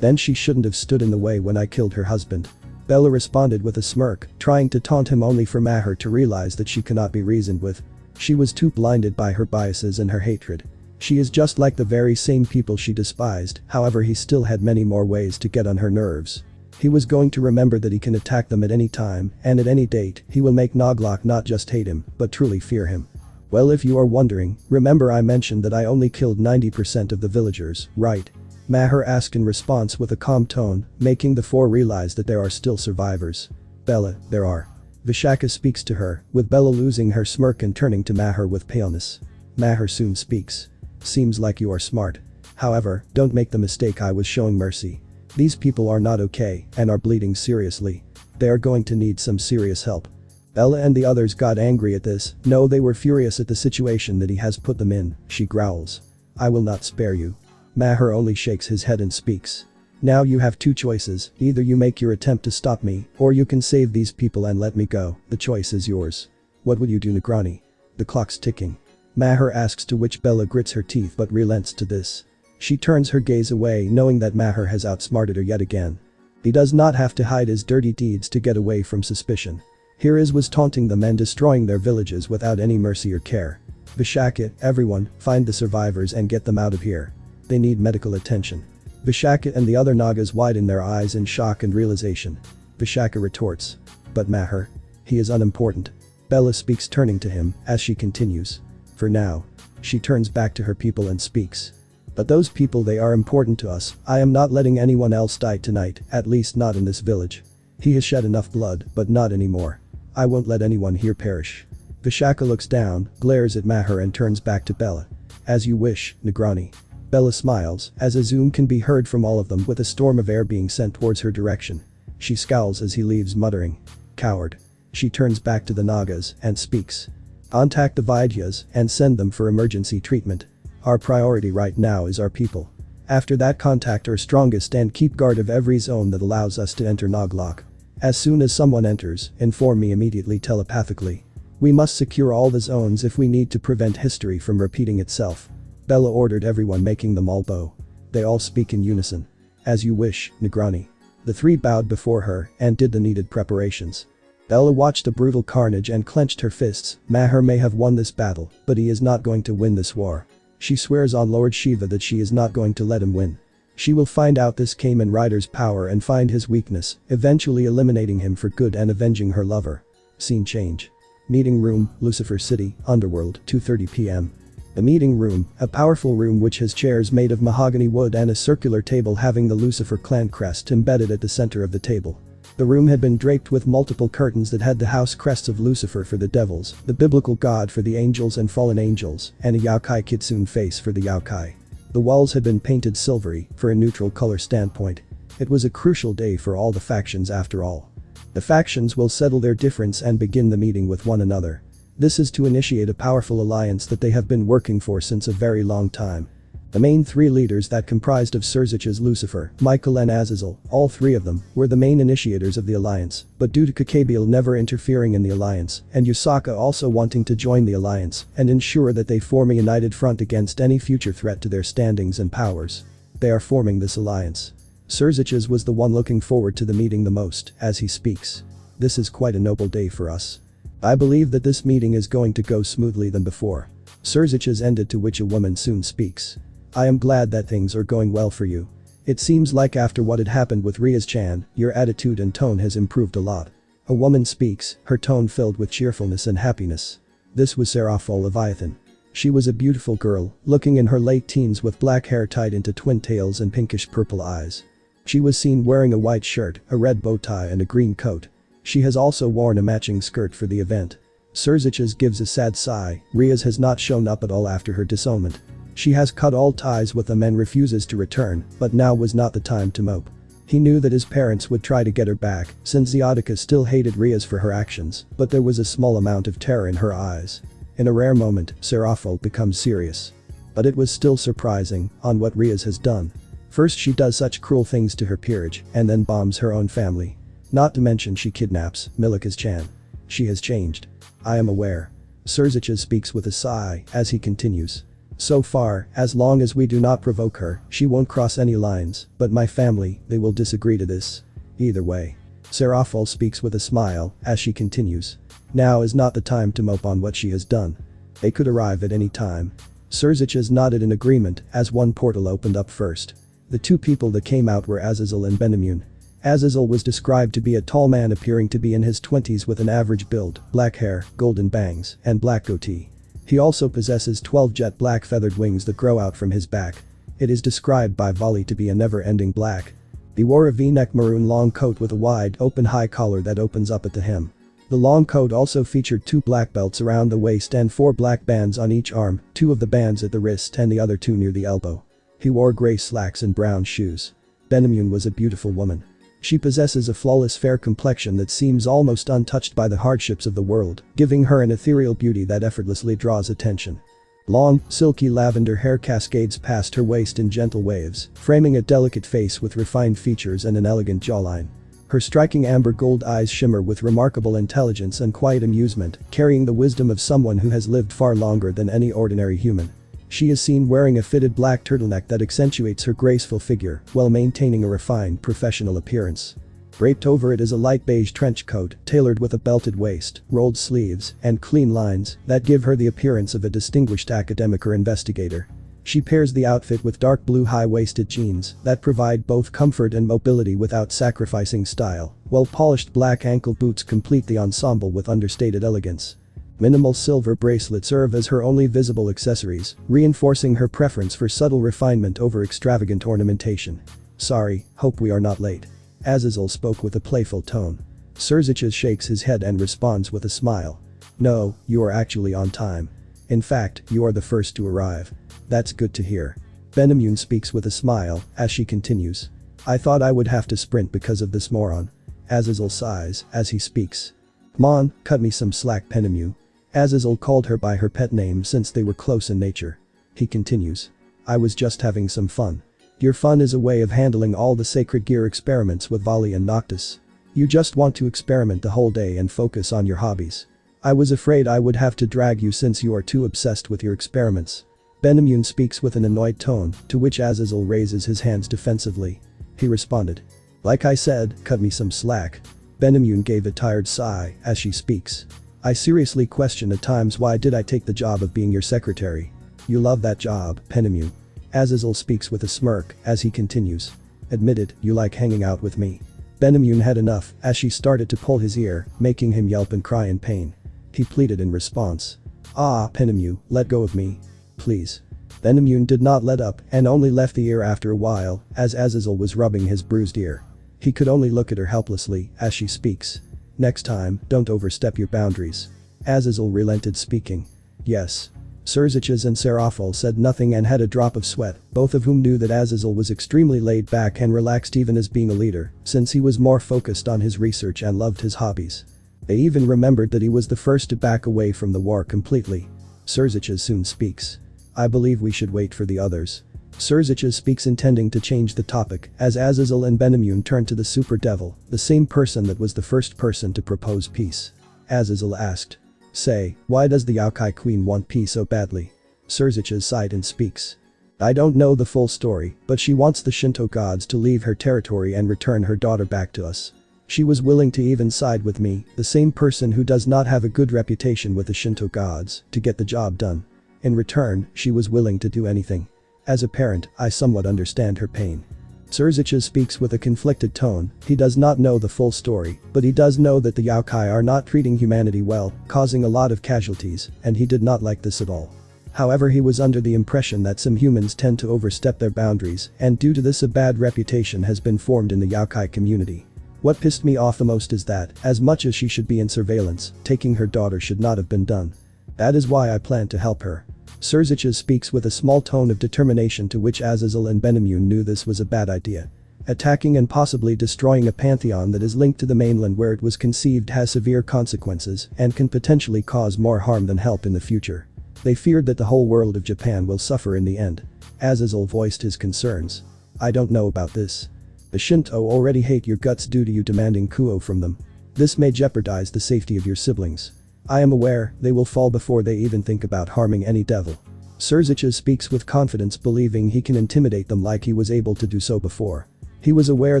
Then she shouldn't have stood in the way when I killed her husband." Bella responded with a smirk, trying to taunt him only for Maher to realize that she cannot be reasoned with. She was too blinded by her biases and her hatred. She is just like the very same people she despised. However, he still had many more ways to get on her nerves. He was going to remember that he can attack them at any time and at any date. He will make Noglok not just hate him, but truly fear him. "Well, if you are wondering, remember I mentioned that I only killed 90% of the villagers, right?" Maher asked in response with a calm tone, making the 4 realize that there are still survivors. "Bella, there are." Vishaka speaks to her, with Bella losing her smirk and turning to Maher with paleness. Maher soon speaks. "Seems like you are smart. However, don't make the mistake I was showing mercy. These people are not okay and are bleeding seriously. They are going to need some serious help." Bella and the others got angry at this. No, they were furious at the situation that he has put them in. She growls. "I will not spare you." Maher only shakes his head and speaks. "Now you have 2 choices. Either you make your attempt to stop me, or you can save these people and let me go. The choice is yours. What would you do, Negrani?" "The clock's ticking." Maher asks, to which Bella grits her teeth but relents to this. She turns her gaze away, knowing that Maher has outsmarted her yet again. He does not have to hide his dirty deeds to get away from suspicion. Here is was taunting them and destroying their villages without any mercy or care. "Vishaka, everyone, find the survivors and get them out of here. They need medical attention." Vishaka and the other Nagas widen their eyes in shock and realization. Vishaka retorts. But Maher. He is unimportant. Bella speaks, turning to him as she continues. For now. She turns back to her people and speaks. But those people, they are important to us. I am not letting anyone else die tonight, at least not in this village. He has shed enough blood, but not anymore. I won't let anyone here perish. Vishaka looks down, glares at Maher and turns back to Bella. As you wish, Negrani. Bella smiles, as a zoom can be heard from all of them with a storm of air being sent towards her direction. She scowls as he leaves, muttering. Coward. She turns back to the Nagas and speaks. Contact the Vaidyas and send them for emergency treatment. Our priority right now is our people. After that, contact our strongest and keep guard of every zone that allows us to enter Naglok. As soon as someone enters, inform me immediately telepathically. We must secure all the zones if we need to prevent history from repeating itself. Bella ordered everyone, making them all bow. They all speak in unison. As you wish, Negrani. The three bowed before her and did the needed preparations. Bella watched the brutal carnage and clenched her fists. Maher may have won this battle, but he is not going to win this war. She swears on Lord Shiva that she is not going to let him win. She will find out this Kamen Rider's power and find his weakness, eventually eliminating him for good and avenging her lover. Scene change. Meeting room, Lucifer City, Underworld, 2:30 p.m. The meeting room, a powerful room which has chairs made of mahogany wood and a circular table having the Lucifer clan crest embedded at the center of the table. The room had been draped with multiple curtains that had the house crests of Lucifer for the devils, the biblical god for the angels and fallen angels, and a Yaokai Kitsune face for the Yaokai. The walls had been painted silvery, for a neutral color standpoint. It was a crucial day for all the factions after all. The factions will settle their difference and begin the meeting with one another. This is to initiate a powerful alliance that they have been working for since a very long time. The main three leaders that comprised of Surzich's Lucifer, Michael and Azazel, all three of them, were the main initiators of the alliance, but due to Kakabiel never interfering in the alliance, and Yusaka also wanting to join the alliance and ensure that they form a united front against any future threat to their standings and powers. They are forming this alliance. Surzich's was the one looking forward to the meeting the most, as he speaks. This is quite a noble day for us. I believe that this meeting is going to go smoothly than before. Surzich's ended, to which a woman soon speaks. I am glad that things are going well for you. It seems like after what had happened with Riaz-chan, your attitude and tone has improved a lot. A woman speaks, her tone filled with cheerfulness and happiness. This was Seraphol Leviathan. She was a beautiful girl, looking in her late teens with black hair tied into twin tails and pinkish purple eyes. She was seen wearing a white shirt, a red bow tie and a green coat. She has also worn a matching skirt for the event. Surzich's gives a sad sigh. Riaz has not shown up at all after her disownment. She has cut all ties with them and refuses to return, but now was not the time to mope. He knew that his parents would try to get her back, since Ziotica still hated Riaz for her actions, but there was a small amount of terror in her eyes. In a rare moment, Seraphol becomes serious. But it was still surprising on what Riaz has done. First she does such cruel things to her peerage, and then bombs her own family. Not to mention she kidnaps Milikas-chan. She has changed. I am aware. Surzich's speaks with a sigh as he continues. So far, as long as we do not provoke her, she won't cross any lines, but my family, they will disagree to this. Either way. Seraphol speaks with a smile as she continues. Now is not the time to mope on what she has done. They could arrive at any time. Surzich's nodded in agreement as one portal opened up first. The two people that came out were Azazel and Benamun. Azazel was described to be a tall man appearing to be in his 20s with an average build, black hair, golden bangs, and black goatee. He also possesses 12 jet black feathered wings that grow out from his back. It is described by Vali to be a never-ending black. He wore a V-neck maroon long coat with a wide, open high collar that opens up at the hem. The long coat also featured 2 black belts around the waist and 4 black bands on each arm, 2 of the bands at the wrist and the other 2 near the elbow. He wore gray slacks and brown shoes. Benamun was a beautiful woman. She possesses a flawless fair complexion that seems almost untouched by the hardships of the world, giving her an ethereal beauty that effortlessly draws attention. Long, silky lavender hair cascades past her waist in gentle waves, framing a delicate face with refined features and an elegant jawline. Her striking amber gold eyes shimmer with remarkable intelligence and quiet amusement, carrying the wisdom of someone who has lived far longer than any ordinary human. She is seen wearing a fitted black turtleneck that accentuates her graceful figure while maintaining a refined, professional appearance. Draped over it is a light beige trench coat, tailored with a belted waist, rolled sleeves, and clean lines that give her the appearance of a distinguished academic or investigator. She pairs the outfit with dark blue high-waisted jeans that provide both comfort and mobility without sacrificing style, while polished black ankle boots complete the ensemble with understated elegance. Minimal silver bracelets serve as her only visible accessories, reinforcing her preference for subtle refinement over extravagant ornamentation. "Sorry, hope we are not late." Azazel spoke with a playful tone. Surziches shakes his head and responds with a smile. "No, you are actually on time. In fact, you are the first to arrive." "That's good to hear." Benamun speaks with a smile as she continues. "I thought I would have to sprint because of this moron." Azazel sighs as he speaks. "Mon, cut me some slack, Benamun." Azazel called her by her pet name since they were close in nature. He continues. "I was just having some fun." "Your fun is a way of handling all the sacred gear experiments with Vali and Noctis. You just want to experiment the whole day and focus on your hobbies. I was afraid I would have to drag you since you are too obsessed with your experiments." Benamun speaks with an annoyed tone, to which Azazel raises his hands defensively. He responded. "Like I said, cut me some slack." Benamun gave a tired sigh as she speaks. "I seriously question at times why did I take the job of being your secretary. You love that job, Benamun." Azazel speaks with a smirk as he continues. "Admit it, you like hanging out with me." Benamun had enough as she started to pull his ear, making him yelp and cry in pain. He pleaded in response. "Ah, Benamun, let go of me. Please." Benamun did not let up and only left the ear after a while as Azazel was rubbing his bruised ear. He could only look at her helplessly as she speaks. "Next time, don't overstep your boundaries." Azazel relented speaking. "Yes." Surziches and Serafal said nothing and had a drop of sweat, both of whom knew that Azazel was extremely laid back and relaxed even as being a leader, since he was more focused on his research and loved his hobbies. They even remembered that he was the first to back away from the war completely. Surziches soon speaks. "I believe we should wait for the others." Surziches speaks intending to change the topic as Azazel and Benamun turn to the Super Devil, the same person that was the first person to propose peace. Azazel asked. "Say, why does the Yaokai Queen want peace so badly?" Surziches sighed and speaks. "I don't know the full story, but she wants the Shinto gods to leave her territory and return her daughter back to us. She was willing to even side with me, the same person who does not have a good reputation with the Shinto gods, to get the job done. In return, she was willing to do anything. As a parent, I somewhat understand her pain." Surziches speaks with a conflicted tone. He does not know the full story, but he does know that the Yaokai are not treating humanity well, causing a lot of casualties, and he did not like this at all. However, he was under the impression that some humans tend to overstep their boundaries, and due to this a bad reputation has been formed in the Yaokai community. What pissed me off the most is that, as much as she should be in surveillance, taking her daughter should not have been done. That is why I plan to help her. Surziches speaks with a small tone of determination, to which Azazel and Benamun knew this was a bad idea. Attacking and possibly destroying a pantheon that is linked to the mainland where it was conceived has severe consequences and can potentially cause more harm than help in the future. They feared that the whole world of Japan will suffer in the end. Azazel voiced his concerns. "I don't know about this. The Shinto already hate your guts due to you demanding kuo from them. This may jeopardize the safety of your siblings. I am aware they will fall before they even think about harming any devil." Surziches speaks with confidence, believing he can intimidate them like he was able to do so before. He was aware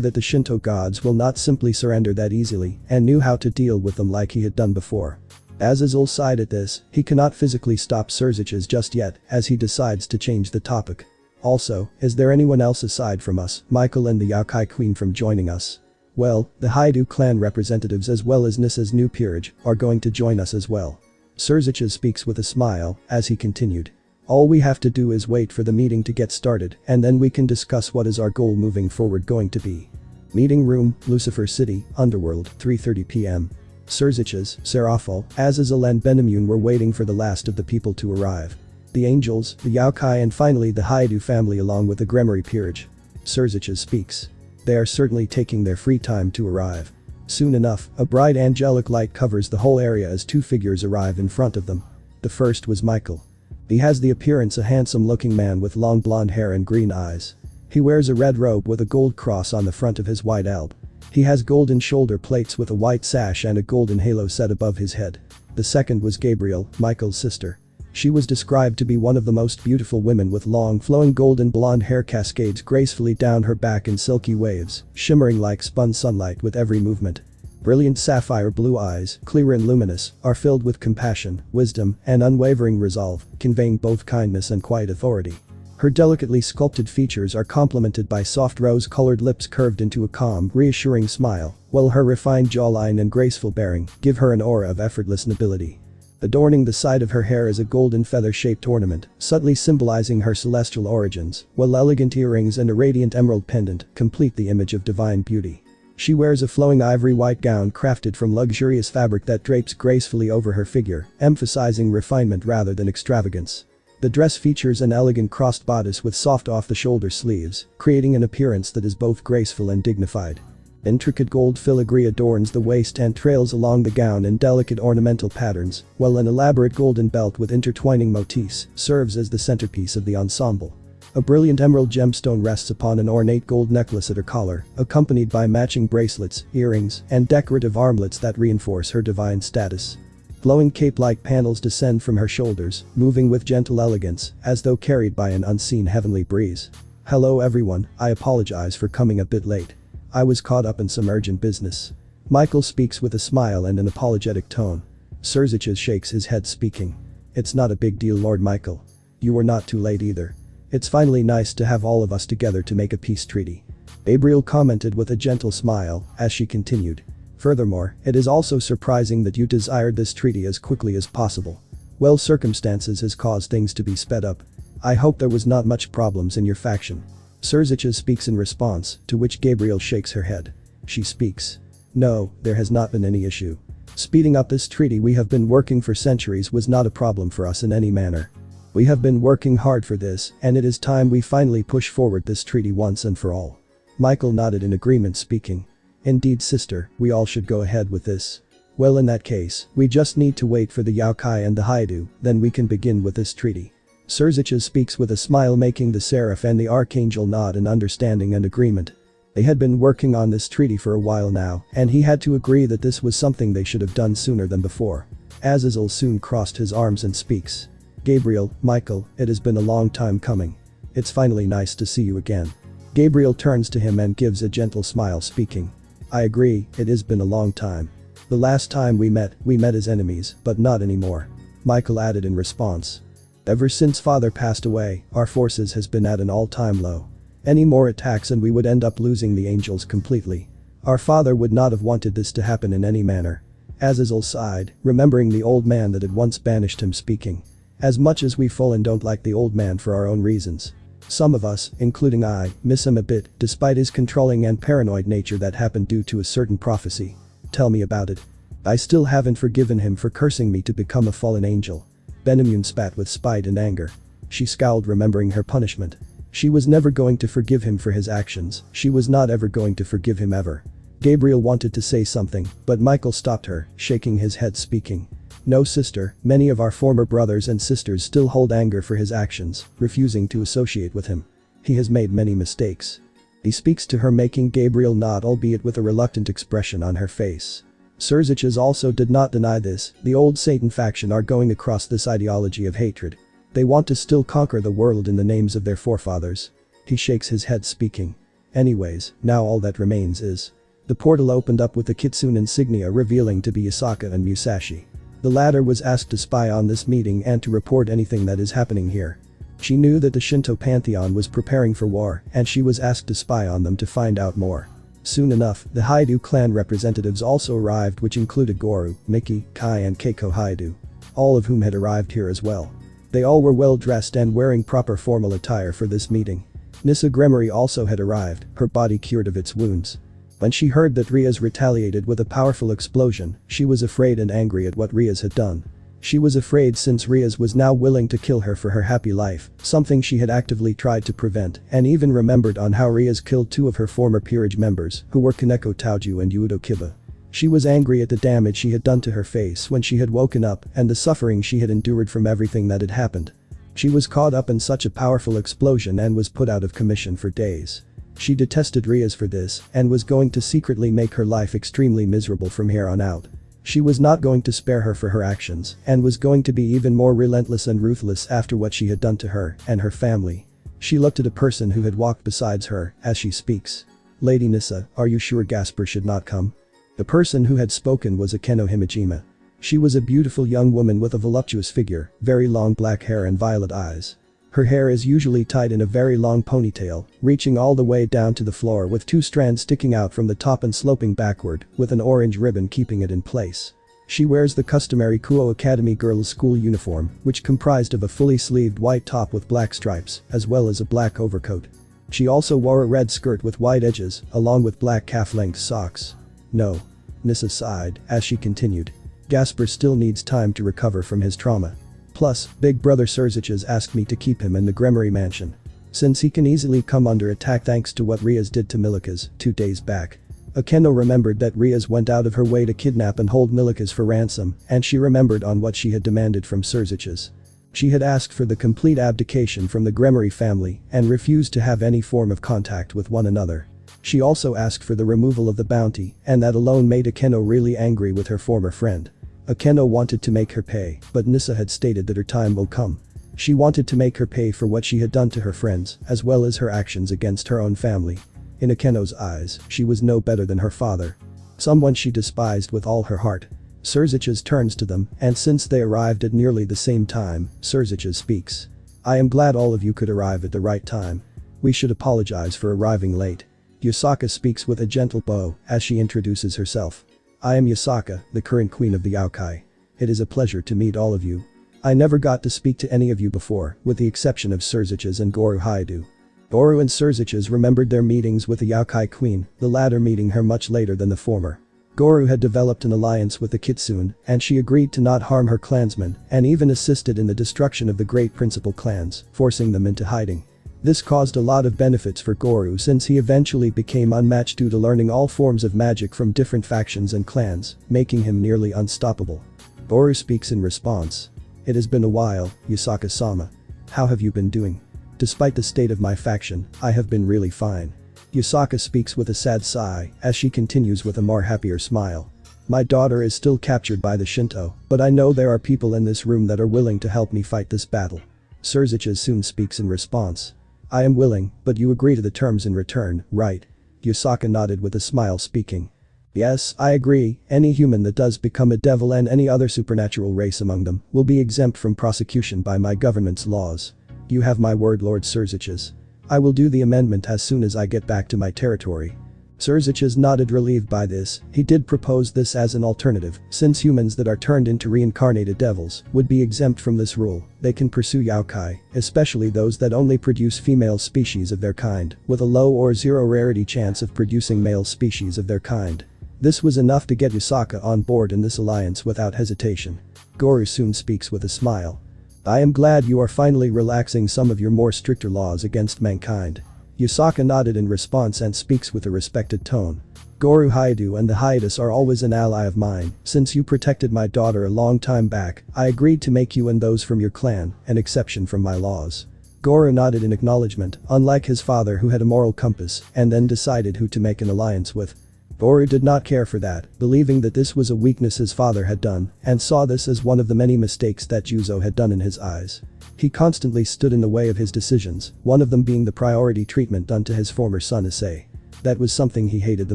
that the Shinto gods will not simply surrender that easily and knew how to deal with them like he had done before. Azazel sighed at this. He cannot physically stop Surziches just yet as he decides to change the topic. "Also, is there anyone else aside from us, Michael and the Yaokai Queen, from joining us?" "Well, the Hyoudou clan representatives as well as Nissa's new peerage are going to join us as well." Surziches speaks with a smile as he continued. "All we have to do is wait for the meeting to get started and then we can discuss what is our goal moving forward going to be." Meeting room, Lucifer City, Underworld, 3:30 p.m. Surziches, Serafal, Azazel and Benamun were waiting for the last of the people to arrive. The angels, the Yaokai and finally the Hyoudou family along with the Gremory peerage. Surziches speaks. They are certainly taking their free time to arrive. Soon enough, a bright angelic light covers the whole area as two figures arrive in front of them. The first was Michael. He has the appearance a handsome-looking man with long blonde hair and green eyes. He wears a red robe with a gold cross on the front of his white alb. He has golden shoulder plates with a white sash and a golden halo set above his head. The second was Gabriel, Michael's sister. She was described to be one of the most beautiful women with long flowing golden blonde hair cascades gracefully down her back in silky waves, shimmering like spun sunlight with every movement. Brilliant sapphire blue eyes, clear and luminous, are filled with compassion, wisdom, and unwavering resolve, conveying both kindness and quiet authority. Her delicately sculpted features are complemented by soft rose-colored lips curved into a calm, reassuring smile, while her refined jawline and graceful bearing give her an aura of effortless nobility. Adorning the side of her hair is a golden feather-shaped ornament, subtly symbolizing her celestial origins, while elegant earrings and a radiant emerald pendant complete the image of divine beauty. She wears a flowing ivory white gown crafted from luxurious fabric that drapes gracefully over her figure, emphasizing refinement rather than extravagance. The dress features an elegant crossed bodice with soft off-the-shoulder sleeves, creating an appearance that is both graceful and dignified. Intricate gold filigree adorns the waist and trails along the gown in delicate ornamental patterns, while an elaborate golden belt with intertwining motifs serves as the centerpiece of the ensemble. A brilliant emerald gemstone rests upon an ornate gold necklace at her collar, accompanied by matching bracelets, earrings, and decorative armlets that reinforce her divine status. Flowing cape-like panels descend from her shoulders, moving with gentle elegance, as though carried by an unseen heavenly breeze. Hello everyone, I apologize for coming a bit late. I was caught up in some urgent business. Michael speaks with a smile and an apologetic tone. Surzich shakes his head speaking. It's not a big deal, Lord Michael. You were not too late either. It's finally nice to have all of us together to make a peace treaty. Gabriel commented with a gentle smile, as she continued. Furthermore, it is also surprising that you desired this treaty as quickly as possible. Well, circumstances has caused things to be sped up. I hope there was not much problems in your faction. Surzich speaks in response, to which Gabriel shakes her head. She speaks. No, there has not been any issue. Speeding up this treaty we have been working for centuries was not a problem for us in any manner. We have been working hard for this, and it is time we finally push forward this treaty once and for all. Michael nodded in agreement speaking. Indeed, sister, we all should go ahead with this. Well, in that case, we just need to wait for the Yaokai and the Hyoudou, then we can begin with this treaty. Surzich speaks with a smile, making the Seraph and the Archangel nod in understanding and agreement. They had been working on this treaty for a while now, and he had to agree that this was something they should have done sooner than before. Azazel soon crossed his arms and speaks. Gabriel, Michael, it has been a long time coming. It's finally nice to see you again. Gabriel turns to him and gives a gentle smile speaking. I agree, it has been a long time. The last time we met as enemies, but not anymore. Michael added in response. Ever since father passed away, our forces has been at an all-time low. Any more attacks and we would end up losing the angels completely. Our father would not have wanted this to happen in any manner. Azazel sighed, remembering the old man that had once banished him speaking. As much as we full and don't like the old man for our own reasons. Some of us, including I, miss him a bit, despite his controlling and paranoid nature that happened due to a certain prophecy. Tell me about it. I still haven't forgiven him for cursing me to become a fallen angel. Benamun spat with spite and anger. She scowled, remembering her punishment. She was never going to forgive him for his actions, she was not ever going to forgive him ever. Gabriel wanted to say something, but Michael stopped her, shaking his head speaking. No, sister, many of our former brothers and sisters still hold anger for his actions, refusing to associate with him. He has made many mistakes. He speaks to her, making Gabriel nod, albeit with a reluctant expression on her face. Surzich also did not deny this. The old Satan faction are going across this ideology of hatred. They want to still conquer the world in the names of their forefathers. He shakes his head speaking. Anyways, now all that remains is. The portal opened up with the Kitsune insignia revealing to be Yasaka and Musashi. The latter was asked to spy on this meeting and to report anything that is happening here. She knew that the Shinto pantheon was preparing for war, and she was asked to spy on them to find out more. Soon enough, the Hyoudou clan representatives also arrived, which included Goru, Miki, Kai and Keiko Hyoudou. All of whom had arrived here as well. They all were well dressed and wearing proper formal attire for this meeting. Nissa Gremory also had arrived, her body cured of its wounds. When she heard that Riaz retaliated with a powerful explosion, she was afraid and angry at what Riaz had done. She was afraid since Riaz was now willing to kill her for her happy life, something she had actively tried to prevent, and even remembered on how Riaz killed two of her former peerage members, who were Kaneko Taoju and Yudo Kiba. She was angry at the damage she had done to her face when she had woken up and the suffering she had endured from everything that had happened. She was caught up in such a powerful explosion and was put out of commission for days. She detested Riaz for this and was going to secretly make her life extremely miserable from here on out. She was not going to spare her for her actions and was going to be even more relentless and ruthless after what she had done to her and her family. She looked at a person who had walked beside her as she speaks. Lady Nissa, are you sure Gasper should not come? The person who had spoken was Akeno Himejima. She was a beautiful young woman with a voluptuous figure, very long black hair and violet eyes. Her hair is usually tied in a very long ponytail, reaching all the way down to the floor with 2 strands sticking out from the top and sloping backward, with an orange ribbon keeping it in place. She wears the customary Kuo Academy girls' school uniform, which comprised of a fully sleeved white top with black stripes, as well as a black overcoat. She also wore a red skirt with white edges, along with black calf-length socks. No. Nissa sighed, as she continued. Gasper still needs time to recover from his trauma. Plus, Big Brother Surziches asked me to keep him in the Gremory mansion. Since he can easily come under attack thanks to what Riaz did to Milikas 2 days back. Akeno remembered that Riaz went out of her way to kidnap and hold Milikas for ransom, and she remembered on what she had demanded from Surziches. She had asked for the complete abdication from the Gremory family and refused to have any form of contact with one another. She also asked for the removal of the bounty, and that alone made Akeno really angry with her former friend. Akeno wanted to make her pay, but Nissa had stated that her time will come. She wanted to make her pay for what she had done to her friends, as well as her actions against her own family. In Akeno's eyes, she was no better than her father. Someone she despised with all her heart. Surziches turns to them, and since they arrived at nearly the same time, Surziches speaks. I am glad all of you could arrive at the right time. We should apologize for arriving late. Yusaka speaks with a gentle bow as she introduces herself. I am Yusaka, the current queen of the Yaokai. It is a pleasure to meet all of you. I never got to speak to any of you before, with the exception of Surziches and Goru Hyoudou. Goru and Surziches remembered their meetings with the Yaokai queen, the latter meeting her much later than the former. Goru had developed an alliance with the Kitsune, and she agreed to not harm her clansmen, and even assisted in the destruction of the great principal clans, forcing them into hiding. This caused a lot of benefits for Goru since he eventually became unmatched due to learning all forms of magic from different factions and clans, making him nearly unstoppable. Goru speaks in response. It has been a while, Yusaka-sama. How have you been doing? Despite the state of my faction, I have been really fine. Yusaka speaks with a sad sigh as she continues with a more happier smile. My daughter is still captured by the Shinto, but I know there are people in this room that are willing to help me fight this battle. Surziches soon speaks in response. I am willing, but you agree to the terms in return, right? Yusaka nodded with a smile speaking. Yes, I agree, any human that does become a devil and any other supernatural race among them will be exempt from prosecution by my government's laws. You have my word, Lord Surziches. I will do the amendment as soon as I get back to my territory. Surziches nodded, relieved by this. He did propose this as an alternative, since humans that are turned into reincarnated devils would be exempt from this rule. They can pursue Yaokai, especially those that only produce female species of their kind, with a low or zero rarity chance of producing male species of their kind. This was enough to get Yusaka on board in this alliance without hesitation. Goru soon speaks with a smile. I am glad you are finally relaxing some of your more stricter laws against mankind. Yusaka nodded in response and speaks with a respected tone. Goru Hyoudou and the Hydas are always an ally of mine. Since you protected my daughter a long time back, I agreed to make you and those from your clan an exception from my laws. Goru nodded in acknowledgement, unlike his father who had a moral compass and then decided who to make an alliance with. Goru did not care for that, believing that this was a weakness his father had done, and saw this as one of the many mistakes that Juzo had done in his eyes. He constantly stood in the way of his decisions, one of them being the priority treatment done to his former son Issei. That was something he hated the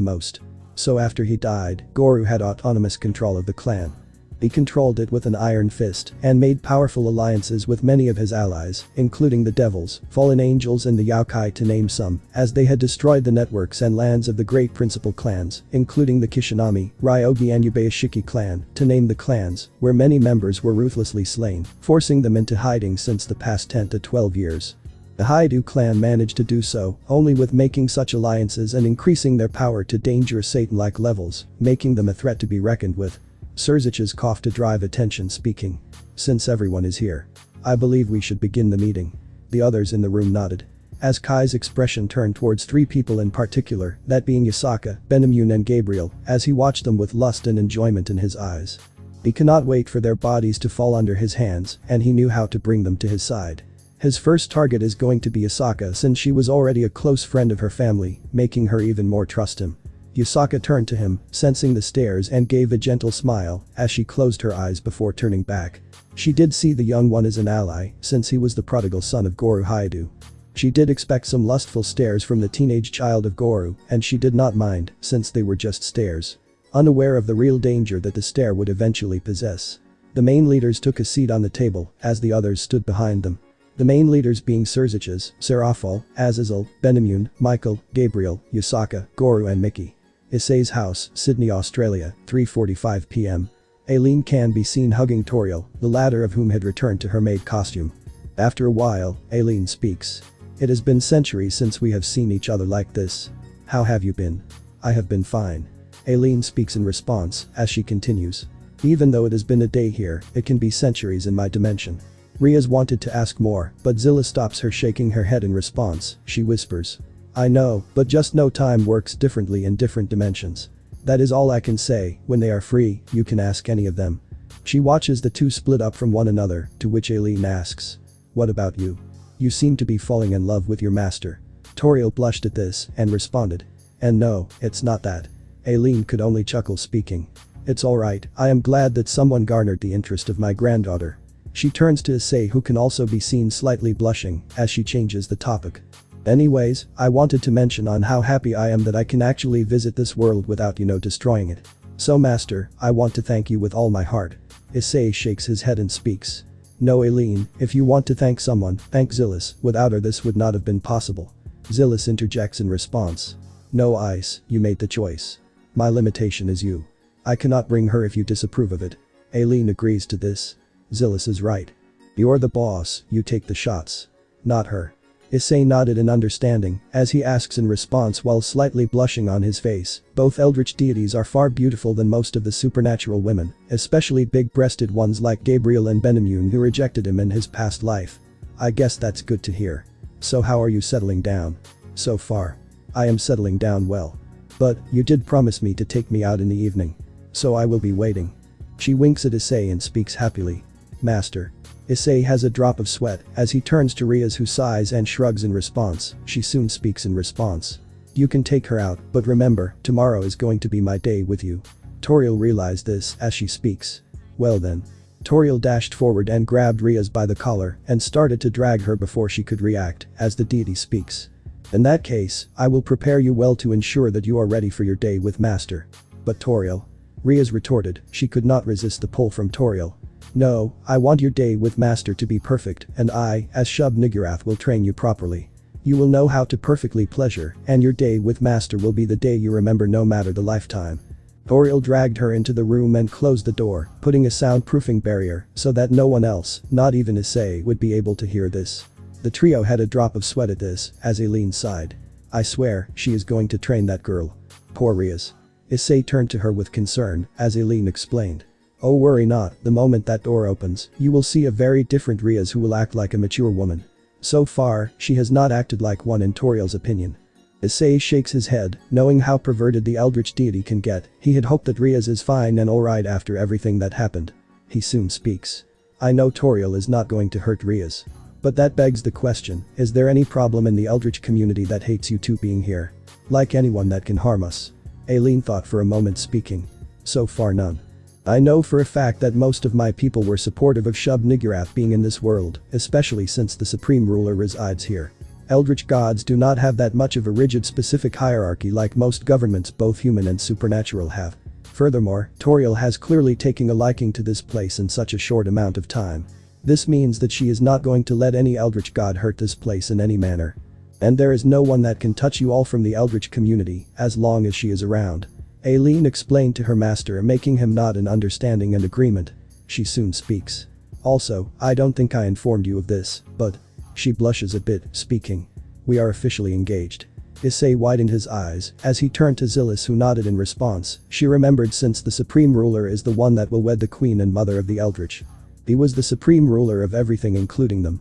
most. So after he died, Goru had autonomous control of the clan. He controlled it with an iron fist and made powerful alliances with many of his allies, including the devils, fallen angels and the Yaokai to name some, as they had destroyed the networks and lands of the great principal clans, including the Kishinami, Ryogi and Yubeishiki clan, to name the clans, where many members were ruthlessly slain, forcing them into hiding since the past 10 to 12 years. The Hyoudou clan managed to do so only with making such alliances and increasing their power to dangerous Satan-like levels, making them a threat to be reckoned with. Surziches coughed to drive attention, speaking. Since everyone is here, I believe we should begin the meeting. The others in the room nodded. As Kai's expression turned towards 3 people in particular, that being Yusaka, Benemune and Gabriel, as he watched them with lust and enjoyment in his eyes. He cannot wait for their bodies to fall under his hands, and he knew how to bring them to his side. His first target is going to be Yusaka since she was already a close friend of her family, making her even more trust him. Yusaka turned to him, sensing the stares, and gave a gentle smile as she closed her eyes before turning back. She did see the young one as an ally, since he was the prodigal son of Goru Hyoudou. She did expect some lustful stares from the teenage child of Goru, and she did not mind, since they were just stares. Unaware of the real danger that the stare would eventually possess. The main leaders took a seat on the table, as the others stood behind them. The main leaders being Surziches, Serafal, Azazel, Benamun, Michael, Gabriel, Yusaka, Goru and Mickey. Issei's house, Sydney, Australia, 3:45 p.m. Aileen can be seen hugging Toriel, the latter of whom had returned to her maid costume. After a while, Aileen speaks. It has been centuries since we have seen each other like this. How have you been? I have been fine. Aileen speaks in response, as she continues. Even though it has been a day here, it can be centuries in my dimension. Riaz wanted to ask more, but Zilla stops her, shaking her head in response. She whispers. I know, but just know time works differently in different dimensions. That is all I can say. When they are free, you can ask any of them. She watches the two split up from one another, to which Aileen asks. What about you? You seem to be falling in love with your master. Toriel blushed at this and responded. And no, it's not that. Aileen could only chuckle, speaking. It's alright, I am glad that someone garnered the interest of my granddaughter. She turns to Issei, who can also be seen slightly blushing as she changes the topic. Anyways, I wanted to mention on how happy I am that I can actually visit this world without destroying it. So master, I want to thank you with all my heart. Issei shakes his head and speaks. No Aileen, if you want to thank someone, thank Zillis, without her this would not have been possible. Zillis interjects in response. No Ice, you made the choice. My limitation is you. I cannot bring her if you disapprove of it. Aileen agrees to this. Zillis is right. You're the boss, you take the shots. Not her. Issei nodded in understanding, as he asks in response while slightly blushing on his face. Both eldritch deities are far beautiful than most of the supernatural women, especially big-breasted ones like Gabriel and Benamun who rejected him in his past life. I guess that's good to hear. So how are you settling down? So far. I am settling down well. But, you did promise me to take me out in the evening. So I will be waiting. She winks at Issei and speaks happily. Master. Issei has a drop of sweat as he turns to Riaz, who sighs and shrugs in response. She soon speaks in response. You can take her out, but remember, tomorrow is going to be my day with you. Toriel realized this as she speaks. Well then. Toriel dashed forward and grabbed Riaz by the collar and started to drag her before she could react as the deity speaks. In that case, I will prepare you well to ensure that you are ready for your day with Master. But Toriel. Riaz retorted. She could not resist the pull from Toriel. No, I want your day with Master to be perfect, and I, as Shub Niggurath, will train you properly. You will know how to perfectly pleasure, and your day with Master will be the day you remember no matter the lifetime. Toriel dragged her into the room and closed the door, putting a soundproofing barrier so that no one else, not even Issei, would be able to hear this. The trio had a drop of sweat at this, as Aileen sighed. I swear, she is going to train that girl. Poor Riaz. Issei turned to her with concern, as Aileen explained. Oh, worry not, the moment that door opens, you will see a very different Riaz who will act like a mature woman. So far, she has not acted like one in Toriel's opinion. Issei shakes his head, knowing how perverted the eldritch deity can get. He had hoped that Riaz is fine and alright after everything that happened. He soon speaks. I know Toriel is not going to hurt Riaz. But that begs the question, is there any problem in the eldritch community that hates you two being here? Like anyone that can harm us? Aileen thought for a moment, speaking. So far none. I know for a fact that most of my people were supportive of Shub Niggurath being in this world, especially since the Supreme Ruler resides here. Eldritch gods do not have that much of a rigid specific hierarchy like most governments, both human and supernatural, have. Furthermore, Toriel has clearly taken a liking to this place in such a short amount of time. This means that she is not going to let any eldritch god hurt this place in any manner. And there is no one that can touch you all from the eldritch community as long as she is around. Aileen explained to her master, making him nod in understanding and agreement. She soon speaks. Also, I don't think I informed you of this, but. She blushes a bit, speaking. We are officially engaged. Issei widened his eyes as he turned to Zillis, who nodded in response. She remembered, since the Supreme Ruler is the one that will wed the Queen and Mother of the Eldritch. He was the Supreme Ruler of everything, including them.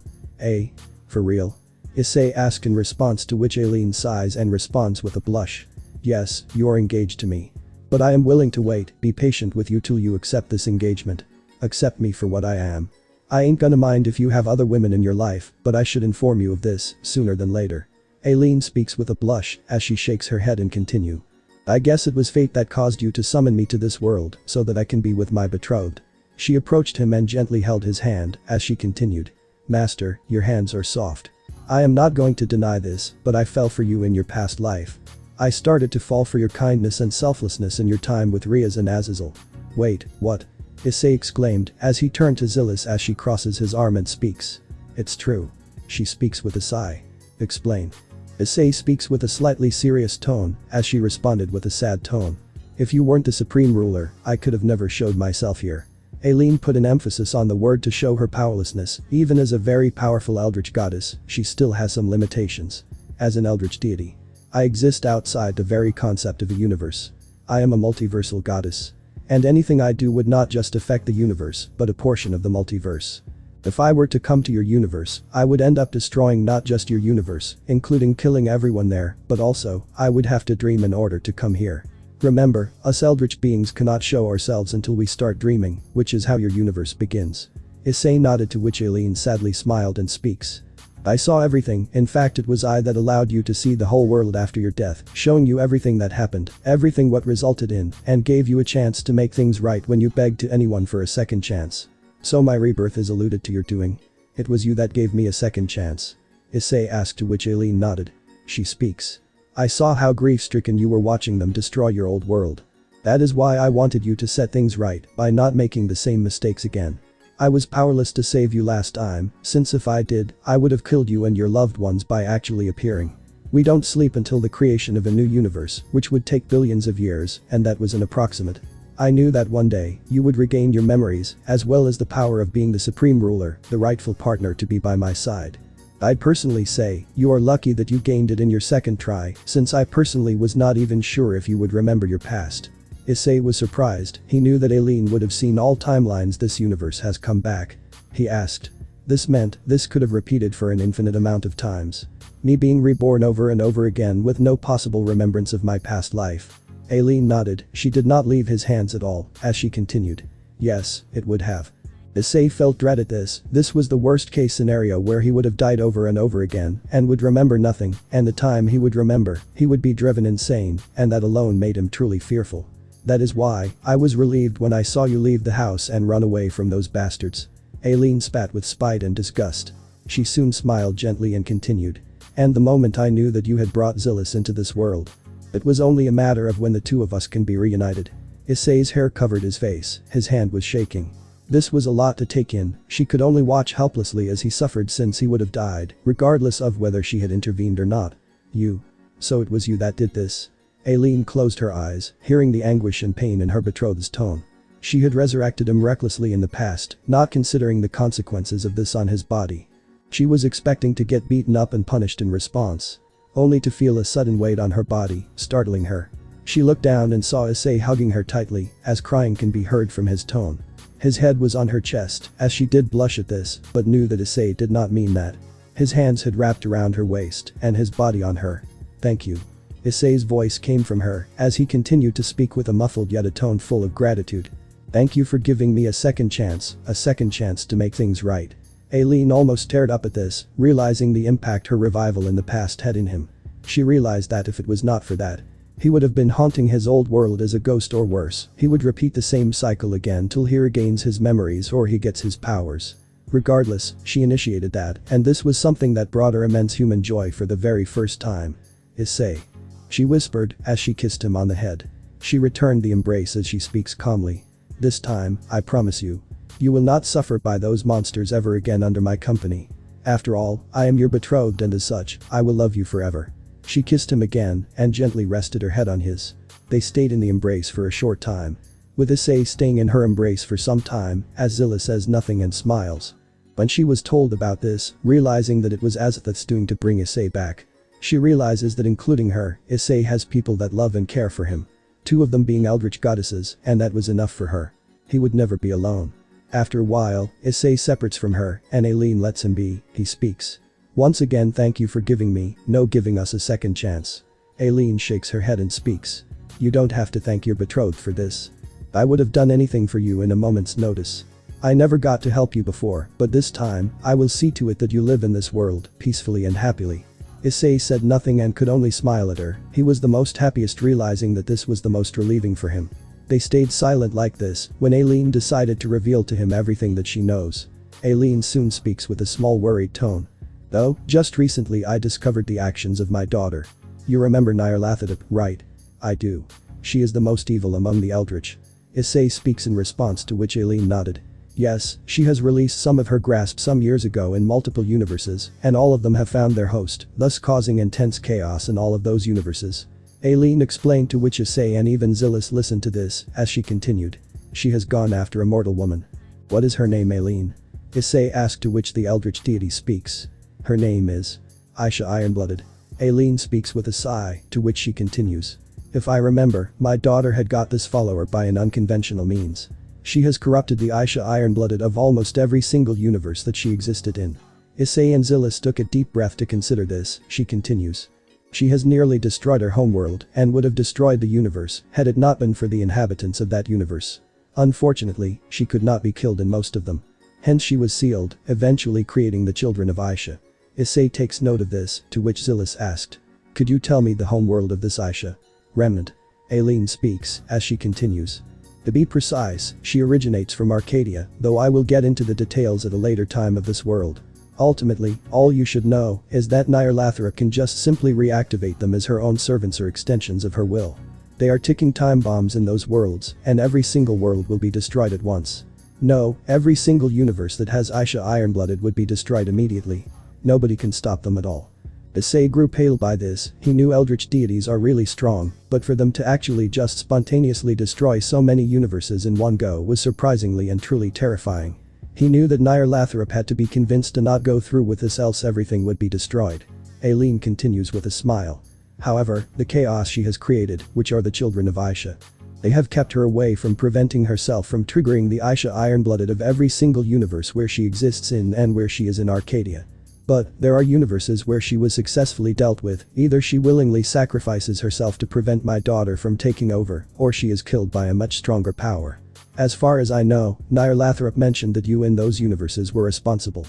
For real? Issei asked, in response to which Aileen sighs and responds with a blush. Yes, you're engaged to me. But I am willing to wait, be patient with you till you accept this engagement. Accept me for what I am. I ain't gonna mind if you have other women in your life, but I should inform you of this, sooner than later. Aileen speaks with a blush as she shakes her head and continue. I guess it was fate that caused you to summon me to this world, so that I can be with my betrothed. She approached him and gently held his hand as she continued. Master, your hands are soft. I am not going to deny this, but I fell for you in your past life. I started to fall for your kindness and selflessness in your time with Riaz and Azazel. Wait, what? Issei exclaimed as he turned to Zillis as she crosses his arm and speaks. It's true. she speaks with a sigh. Explain. Issei speaks with a slightly serious tone as she responded with a sad tone. If you weren't the supreme ruler, I could have never showed myself here. Aileen put an emphasis on the word to show her powerlessness. Even as a very powerful eldritch goddess, she still has some limitations. As an eldritch deity, I exist outside the very concept of a universe. I am a multiversal goddess. And anything I do would not just affect the universe, but a portion of the multiverse. If I were to come to your universe, I would end up destroying not just your universe, including killing everyone there, but also, I would have to dream in order to come here. Remember, us eldritch beings cannot show ourselves until we start dreaming, which is how your universe begins. Issei nodded, to which Aileen sadly smiled and speaks. I saw everything. In fact, it was I that allowed you to see the whole world after your death, showing you everything that happened, everything what resulted in, and gave you a chance to make things right when you begged to anyone for a second chance. So my rebirth is alluded to your doing. It was you that gave me a second chance. Issei asked, to which Aileen nodded. She speaks. I saw how grief-stricken you were watching them destroy your old world. That is why I wanted you to set things right by not making the same mistakes again. I was powerless to save you last time, since if I did, I would have killed you and your loved ones by actually appearing. We don't sleep until the creation of a new universe, which would take billions of years, and that was an approximate. I knew that one day, you would regain your memories, as well as the power of being the supreme ruler, the rightful partner to be by my side. I'd personally say, you are lucky that you gained it in your second try, since I personally was not even sure if you would remember your past. Issei was surprised. He knew that Aileen would have seen all timelines this universe has come back. He asked. This meant this could have repeated for an infinite amount of times. Me being reborn over and over again with no possible remembrance of my past life. Aileen nodded. She did not leave his hands at all, as she continued. Yes, it would have. Issei felt dread at this. This was the worst case scenario where he would have died over and over again and would remember nothing, and the time he would remember, he would be driven insane, and that alone made him truly fearful. That is why I was relieved when I saw you leave the house and run away from those bastards. Aileen spat with spite and disgust. She soon smiled gently and continued. And the moment I knew that you had brought Zillus into this world. It was only a matter of when the two of us can be reunited. Issei's hair covered his face, his hand was shaking. This was a lot to take in. She could only watch helplessly as he suffered, since he would have died, regardless of whether she had intervened or not. You. So it was you that did this. Aileen closed her eyes, hearing the anguish and pain in her betrothed's tone. She had resurrected him recklessly in the past, not considering the consequences of this on his body. She was expecting to get beaten up and punished in response. Only to feel a sudden weight on her body, startling her. She looked down and saw Issei hugging her tightly, as crying can be heard from his tone. His head was on her chest, as she did blush at this, but knew that Issei did not mean that. His hands had wrapped around her waist, and his body on her. Thank you. Issei's voice came from her, as he continued to speak with a muffled yet a tone full of gratitude. Thank you for giving me a second chance to make things right. Aileen almost teared up at this, realizing the impact her revival in the past had in him. She realized that if it was not for that, he would have been haunting his old world as a ghost, or worse, he would repeat the same cycle again till he regains his memories or he gets his powers. Regardless, she initiated that, and this was something that brought her immense human joy for the very first time. Issei. She whispered, as she kissed him on the head. She returned the embrace as she speaks calmly. This time, I promise you. You will not suffer by those monsters ever again under my company. After all, I am your betrothed, and as such, I will love you forever. She kissed him again, and gently rested her head on his. They stayed in the embrace for a short time. With Issei staying in her embrace for some time, as Zilla says nothing and smiles. When she was told about this, realizing that it was Azathoth's doing to bring Issei back. She realizes that including her, Issei has people that love and care for him. Two of them being eldritch goddesses, and that was enough for her. He would never be alone. After a while, Issei separates from her, and Aileen lets him be. He speaks. Once again, thank you for giving us a second chance. Aileen shakes her head and speaks. You don't have to thank your betrothed for this. I would have done anything for you in a moment's notice. I never got to help you before, but this time, I will see to it that you live in this world, peacefully and happily. Issei said nothing and could only smile at her. He was the most happiest, realizing that this was the most relieving for him. They stayed silent like this when Aileen decided to reveal to him everything that she knows. Aileen soon speaks with a small worried tone. Though, just recently I discovered the actions of my daughter. You remember Nyarlathotep, right? I do. She is the most evil among the eldritch. Issei speaks in response, to which Aileen nodded. Yes, she has released some of her grasp some years ago in multiple universes, and all of them have found their host, thus causing intense chaos in all of those universes. Aileen explained, to which Issei and even Zillis listened to this as she continued. She has gone after a mortal woman. What is her name, Aileen? Issei asked, to which the eldritch deity speaks. Her name is Aisha Ironblooded. Aileen speaks with a sigh, to which she continues. If I remember, my daughter had got this follower by an unconventional means. She has corrupted the Aisha Ironblooded of almost every single universe that she existed in. Issei and Zillis took a deep breath to consider this, she continues. She has nearly destroyed her homeworld and would have destroyed the universe had it not been for the inhabitants of that universe. Unfortunately, she could not be killed in most of them. Hence she was sealed, eventually creating the children of Aisha. Issei takes note of this, to which Zillis asked. Could you tell me the homeworld of this Aisha? Remnant. Aileen speaks, as she continues. To be precise, she originates from Arcadia, though I will get into the details at a later time of this world. Ultimately, all you should know is that Nyarlathotep can just simply reactivate them as her own servants or extensions of her will. They are ticking time bombs in those worlds, and every single world will be destroyed at once. No, every single universe that has Aisha Ironblooded would be destroyed immediately. Nobody can stop them at all. Issei grew pale by this. He knew eldritch deities are really strong, but for them to actually just spontaneously destroy so many universes in one go was surprisingly and truly terrifying. He knew that Nyarlathotep had to be convinced to not go through with this, else everything would be destroyed. Aileen continues with a smile. However, the chaos she has created, which are the children of Aisha. They have kept her away from preventing herself from triggering the Aisha Ironblooded of every single universe where she exists in and where she is in Arcadia. But there are universes where she was successfully dealt with. Either she willingly sacrifices herself to prevent my daughter from taking over, or she is killed by a much stronger power. As far as I know, Nyarlathotep mentioned that you in those universes were responsible.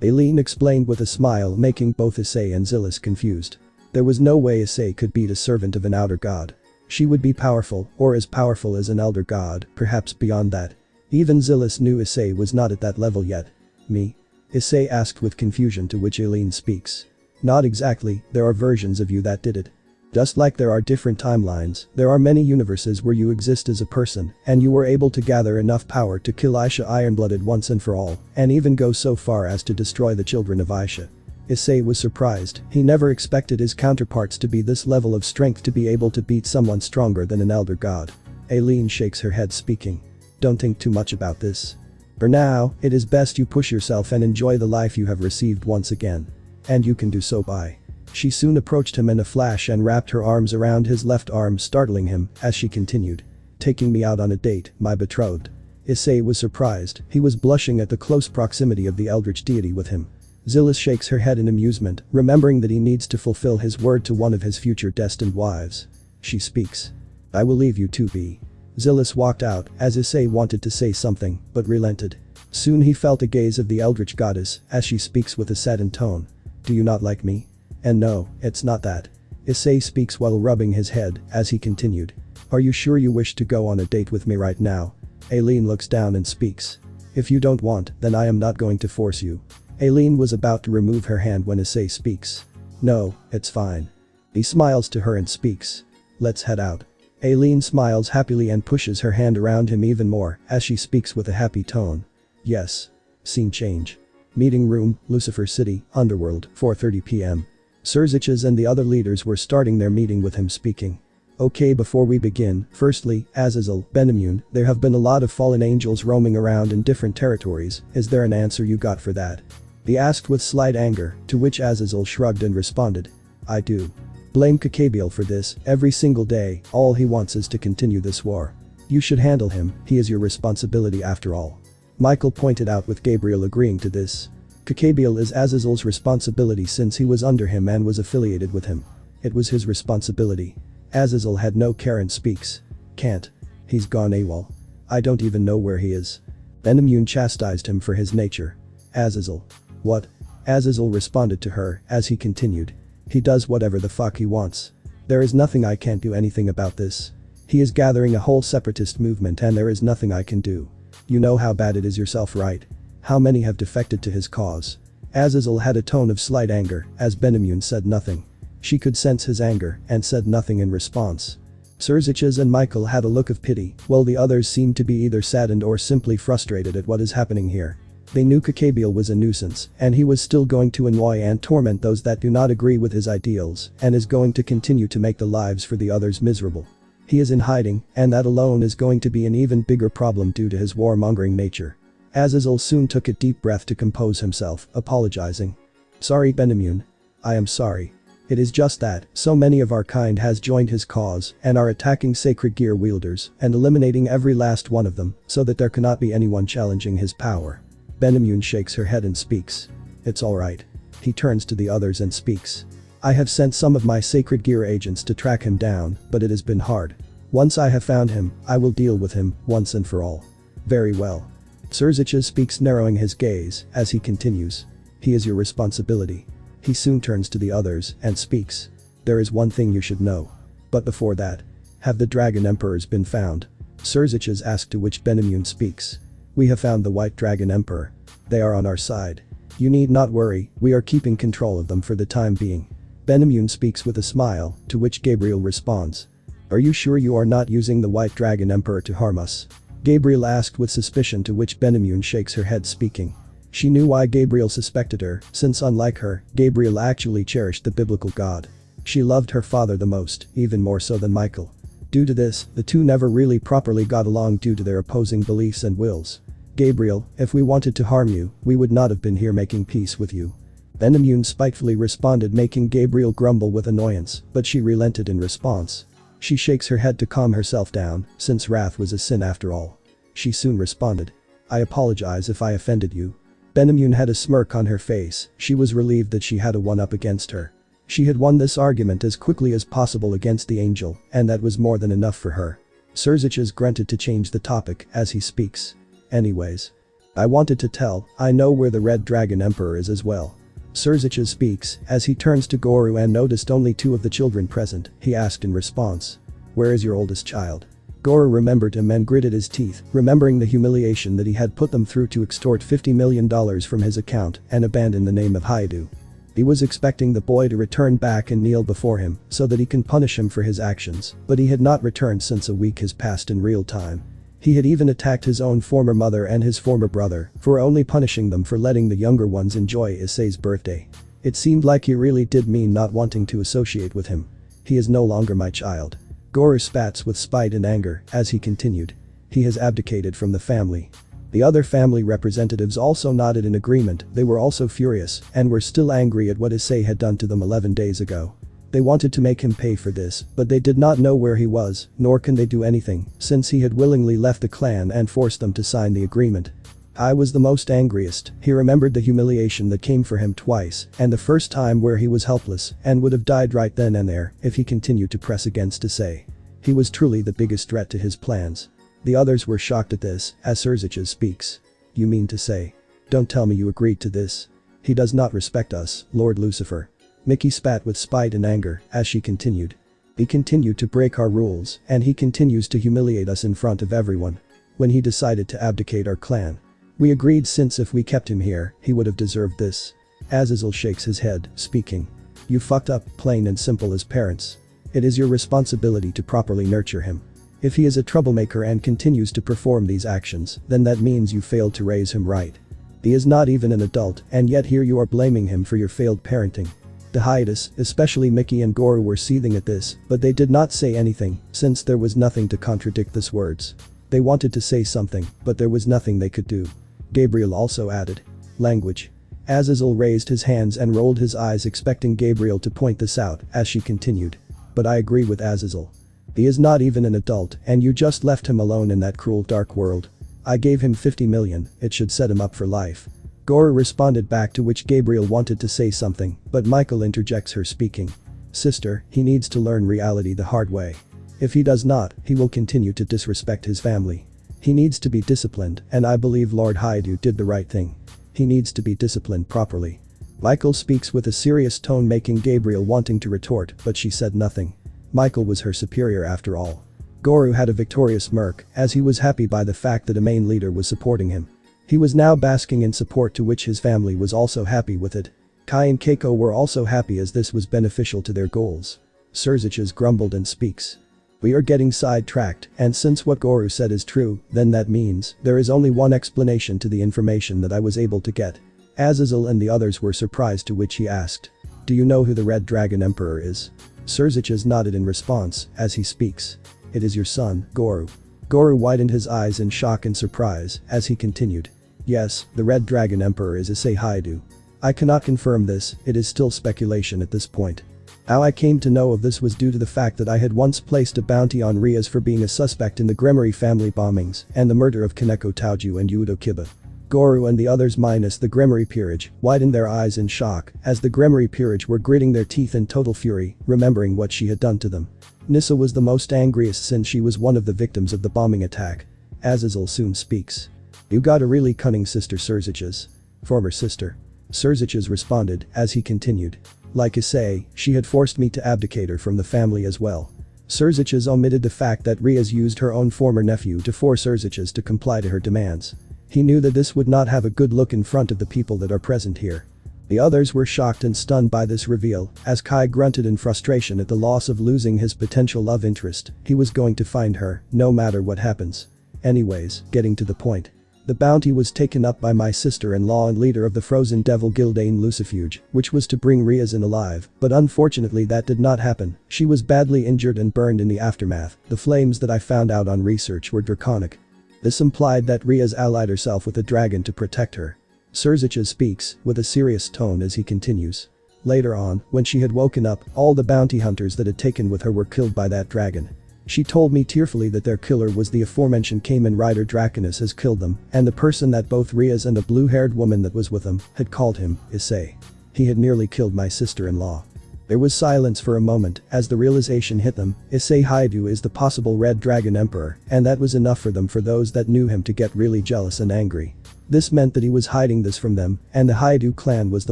Aileen explained with a smile, making both Issei and Zillis confused. There was no way Issei could beat a servant of an outer god. She would be powerful, or as powerful as an elder god, perhaps beyond that. Even Zillis knew Issei was not at that level yet. Me? Issei asked with confusion, to which Aileen speaks. Not exactly, there are versions of you that did it. Just like there are different timelines, there are many universes where you exist as a person, and you were able to gather enough power to kill Aisha Ironblooded once and for all, and even go so far as to destroy the children of Aisha. Issei was surprised. He never expected his counterparts to be this level of strength, to be able to beat someone stronger than an elder god. Aileen shakes her head, speaking. Don't think too much about this. For now, it is best you push yourself and enjoy the life you have received once again. And you can do so by. She soon approached him in a flash and wrapped her arms around his left arm, startling him, as she continued. Taking me out on a date, my betrothed. Issei was surprised. He was blushing at the close proximity of the eldritch deity with him. Zillis shakes her head in amusement, remembering that he needs to fulfill his word to one of his future destined wives. She speaks. I will leave you to be. Zillis walked out, as Issei wanted to say something, but relented. Soon he felt the gaze of the eldritch goddess, as she speaks with a saddened tone. Do you not like me? And no, it's not that. Issei speaks while rubbing his head, as he continued. Are you sure you wish to go on a date with me right now? Aileen looks down and speaks. If you don't want, then I am not going to force you. Aileen was about to remove her hand when Issei speaks. No, it's fine. He smiles to her and speaks. Let's head out. Aileen smiles happily and pushes her hand around him even more, as she speaks with a happy tone. Yes. Scene change. Meeting room, Lucifer City, Underworld, 4:30 p.m. Surziches and the other leaders were starting their meeting with him speaking. Okay, before we begin, firstly, Azazel, Benimune, there have been a lot of fallen angels roaming around in different territories. Is there an answer you got for that? He asked with slight anger, to which Azazel shrugged and responded. I do. Blame Kakabiel for this, every single day. All he wants is to continue this war. You should handle him, he is your responsibility after all. Michael pointed out, with Gabriel agreeing to this. Kakabiel is Azazel's responsibility since he was under him and was affiliated with him. It was his responsibility. Azazel had no care and speaks. Can't. He's gone AWOL. I don't even know where he is. Benimune chastised him for his nature. Azazel. What? Azazel responded to her, as he continued. He does whatever the fuck he wants. There is nothing I can't do anything about this. He is gathering a whole separatist movement and there is nothing I can do. You know how bad it is yourself, right? How many have defected to his cause? Azazel had a tone of slight anger, as Benimune said nothing. She could sense his anger and said nothing in response. Surziches and Michael had a look of pity, while the others seemed to be either saddened or simply frustrated at what is happening here. They knew Kakabiel was a nuisance, and he was still going to annoy and torment those that do not agree with his ideals, and is going to continue to make the lives for the others miserable. He is in hiding, and that alone is going to be an even bigger problem due to his warmongering nature. Azazel soon took a deep breath to compose himself, apologizing. "Sorry, Benamun. I am sorry. It is just that so many of our kind has joined his cause and are attacking sacred gear wielders and eliminating every last one of them so that there cannot be anyone challenging his power." Benamun shakes her head and speaks. "It's alright." He turns to the others and speaks. "I have sent some of my sacred gear agents to track him down, but it has been hard. Once I have found him, I will deal with him once and for all." "Very well." Surziches speaks, narrowing his gaze as he continues. "He is your responsibility." He soon turns to the others and speaks. "There is one thing you should know. But before that, have the Dragon Emperors been found?" Surziches asks, to which Benamun speaks. "We have found the White Dragon Emperor. They are on our side. You need not worry, we are keeping control of them for the time being." Benamun speaks with a smile, to which Gabriel responds. "Are you sure you are not using the White Dragon Emperor to harm us?" Gabriel asked with suspicion, to which Benamun shakes her head, speaking. She knew why Gabriel suspected her, since unlike her, Gabriel actually cherished the biblical God. She loved her father the most, even more so than Michael. Due to this, the two never really properly got along due to their opposing beliefs and wills. "Gabriel, if we wanted to harm you, we would not have been here making peace with you." Benamun spitefully responded, making Gabriel grumble with annoyance, but she relented in response. She shakes her head to calm herself down, since wrath was a sin after all. She soon responded. "I apologize if I offended you." Benamun had a smirk on her face. She was relieved that she had a one-up against her. She had won this argument as quickly as possible against the angel, and that was more than enough for her. Surziches grunted to change the topic as he speaks. "Anyways. I wanted to tell, I know where the Red Dragon Emperor is as well." Surziches speaks as he turns to Goru and noticed only two of the children present. He asked in response. "Where is your oldest child?" Goru remembered him and gritted his teeth, remembering the humiliation that he had put them through to extort $50 million from his account and abandon the name of Hyoudou. He was expecting the boy to return back and kneel before him so that he can punish him for his actions, but he had not returned since a week has passed in real time. He had even attacked his own former mother and his former brother for only punishing them for letting the younger ones enjoy Issei's birthday. It seemed like he really did mean not wanting to associate with him. "He is no longer my child." Goru spats with spite and anger as he continued. "He has abdicated from the family." The other family representatives also nodded in agreement. They were also furious and were still angry at what Issei had done to them 11 days ago. They wanted to make him pay for this, but they did not know where he was, nor can they do anything, since he had willingly left the clan and forced them to sign the agreement. I was the most angriest. He remembered the humiliation that came for him twice, and the first time where he was helpless and would have died right then and there if he continued to press against Issei. He was truly the biggest threat to his plans. The others were shocked at this, as Surziches speaks. "You mean to say? Don't tell me you agreed to this. He does not respect us, Lord Lucifer." Mickey spat with spite and anger as she continued. "He continued to break our rules, and he continues to humiliate us in front of everyone. When he decided to abdicate our clan, we agreed, since if we kept him here, he would have deserved this." Azazel shakes his head, speaking. "You fucked up, plain and simple as parents. It is your responsibility to properly nurture him. If he is a troublemaker and continues to perform these actions, then that means you failed to raise him right. He is not even an adult, and yet here you are blaming him for your failed parenting." The hiatus, especially Mickey and Goru, were seething at this, but they did not say anything, since there was nothing to contradict these words. They wanted to say something, but there was nothing they could do. Gabriel also added. "Language." Azazel raised his hands and rolled his eyes, expecting Gabriel to point this out as she continued. "But I agree with Azazel. He is not even an adult, and you just left him alone in that cruel dark world. I gave him 50 million, it should set him up for life." Goru responded back, to which Gabriel wanted to say something, but Michael interjects her, speaking. "Sister, he needs to learn reality the hard way. If he does not, he will continue to disrespect his family. He needs to be disciplined, and I believe Lord Hyoudou did the right thing. He needs to be disciplined properly." Michael speaks with a serious tone, making Gabriel wanting to retort, but she said nothing. Michael was her superior after all. Goru had a victorious smirk, as he was happy by the fact that a main leader was supporting him. He was now basking in support, to which his family was also happy with it. Kai and Keiko were also happy, as this was beneficial to their goals. Surziches grumbled and speaks. We are getting sidetracked, and since what Goru said is true, then that means there is only one explanation to the information that I was able to get. Azazel and the others were surprised, to which he asked, "Do you know who the Red Dragon Emperor is?" Surziches nodded in response, as he speaks. "It is your son, Goru." Goru widened his eyes in shock and surprise, as he continued. "Yes, the Red Dragon Emperor is Issei Hyoudou. I cannot confirm this, it is still speculation at this point. How I came to know of this was due to the fact that I had once placed a bounty on Rias for being a suspect in the Gremory family bombings and the murder of Kaneko Taoju and Yudo Kiba." Goru and the others minus the Gremory peerage widened their eyes in shock as the Gremory peerage were gritting their teeth in total fury, remembering what she had done to them. Nissa was the most angriest since she was one of the victims of the bombing attack. Azazel soon speaks. "You got a really cunning sister, Surziches." "Former sister." Surziches responded as he continued. "Like Issei, she had forced me to abdicate her from the family as well." Surziches omitted the fact that Rias used her own former nephew to force Surziches to comply to her demands. He knew that this would not have a good look in front of the people that are present here. The others were shocked and stunned by this reveal, as Kai grunted in frustration at the loss of losing his potential love interest. He was going to find her, no matter what happens. Anyways, getting to the point. The bounty was taken up by my sister-in-law and leader of the Frozen Devil Guild Ain Lucifuge, which was to bring Rias in alive, but unfortunately that did not happen. She was badly injured and burned in the aftermath. The flames that I found out on research were draconic. This implied that Rias allied herself with a dragon to protect her. Surziches speaks, with a serious tone as he continues. Later on, when she had woken up, all the bounty hunters that had taken with her were killed by that dragon. She told me tearfully that their killer was the aforementioned Kamen Rider Draconus has killed them, and the person that both Rias and a blue-haired woman that was with them had called him Issei. He had nearly killed my sister-in-law. There was silence for a moment as the realization hit them. Issei Hyoudou is the possible Red Dragon Emperor, and that was enough for them, for those that knew him, to get really jealous and angry. This meant that he was hiding this from them, and the Hyoudou clan was the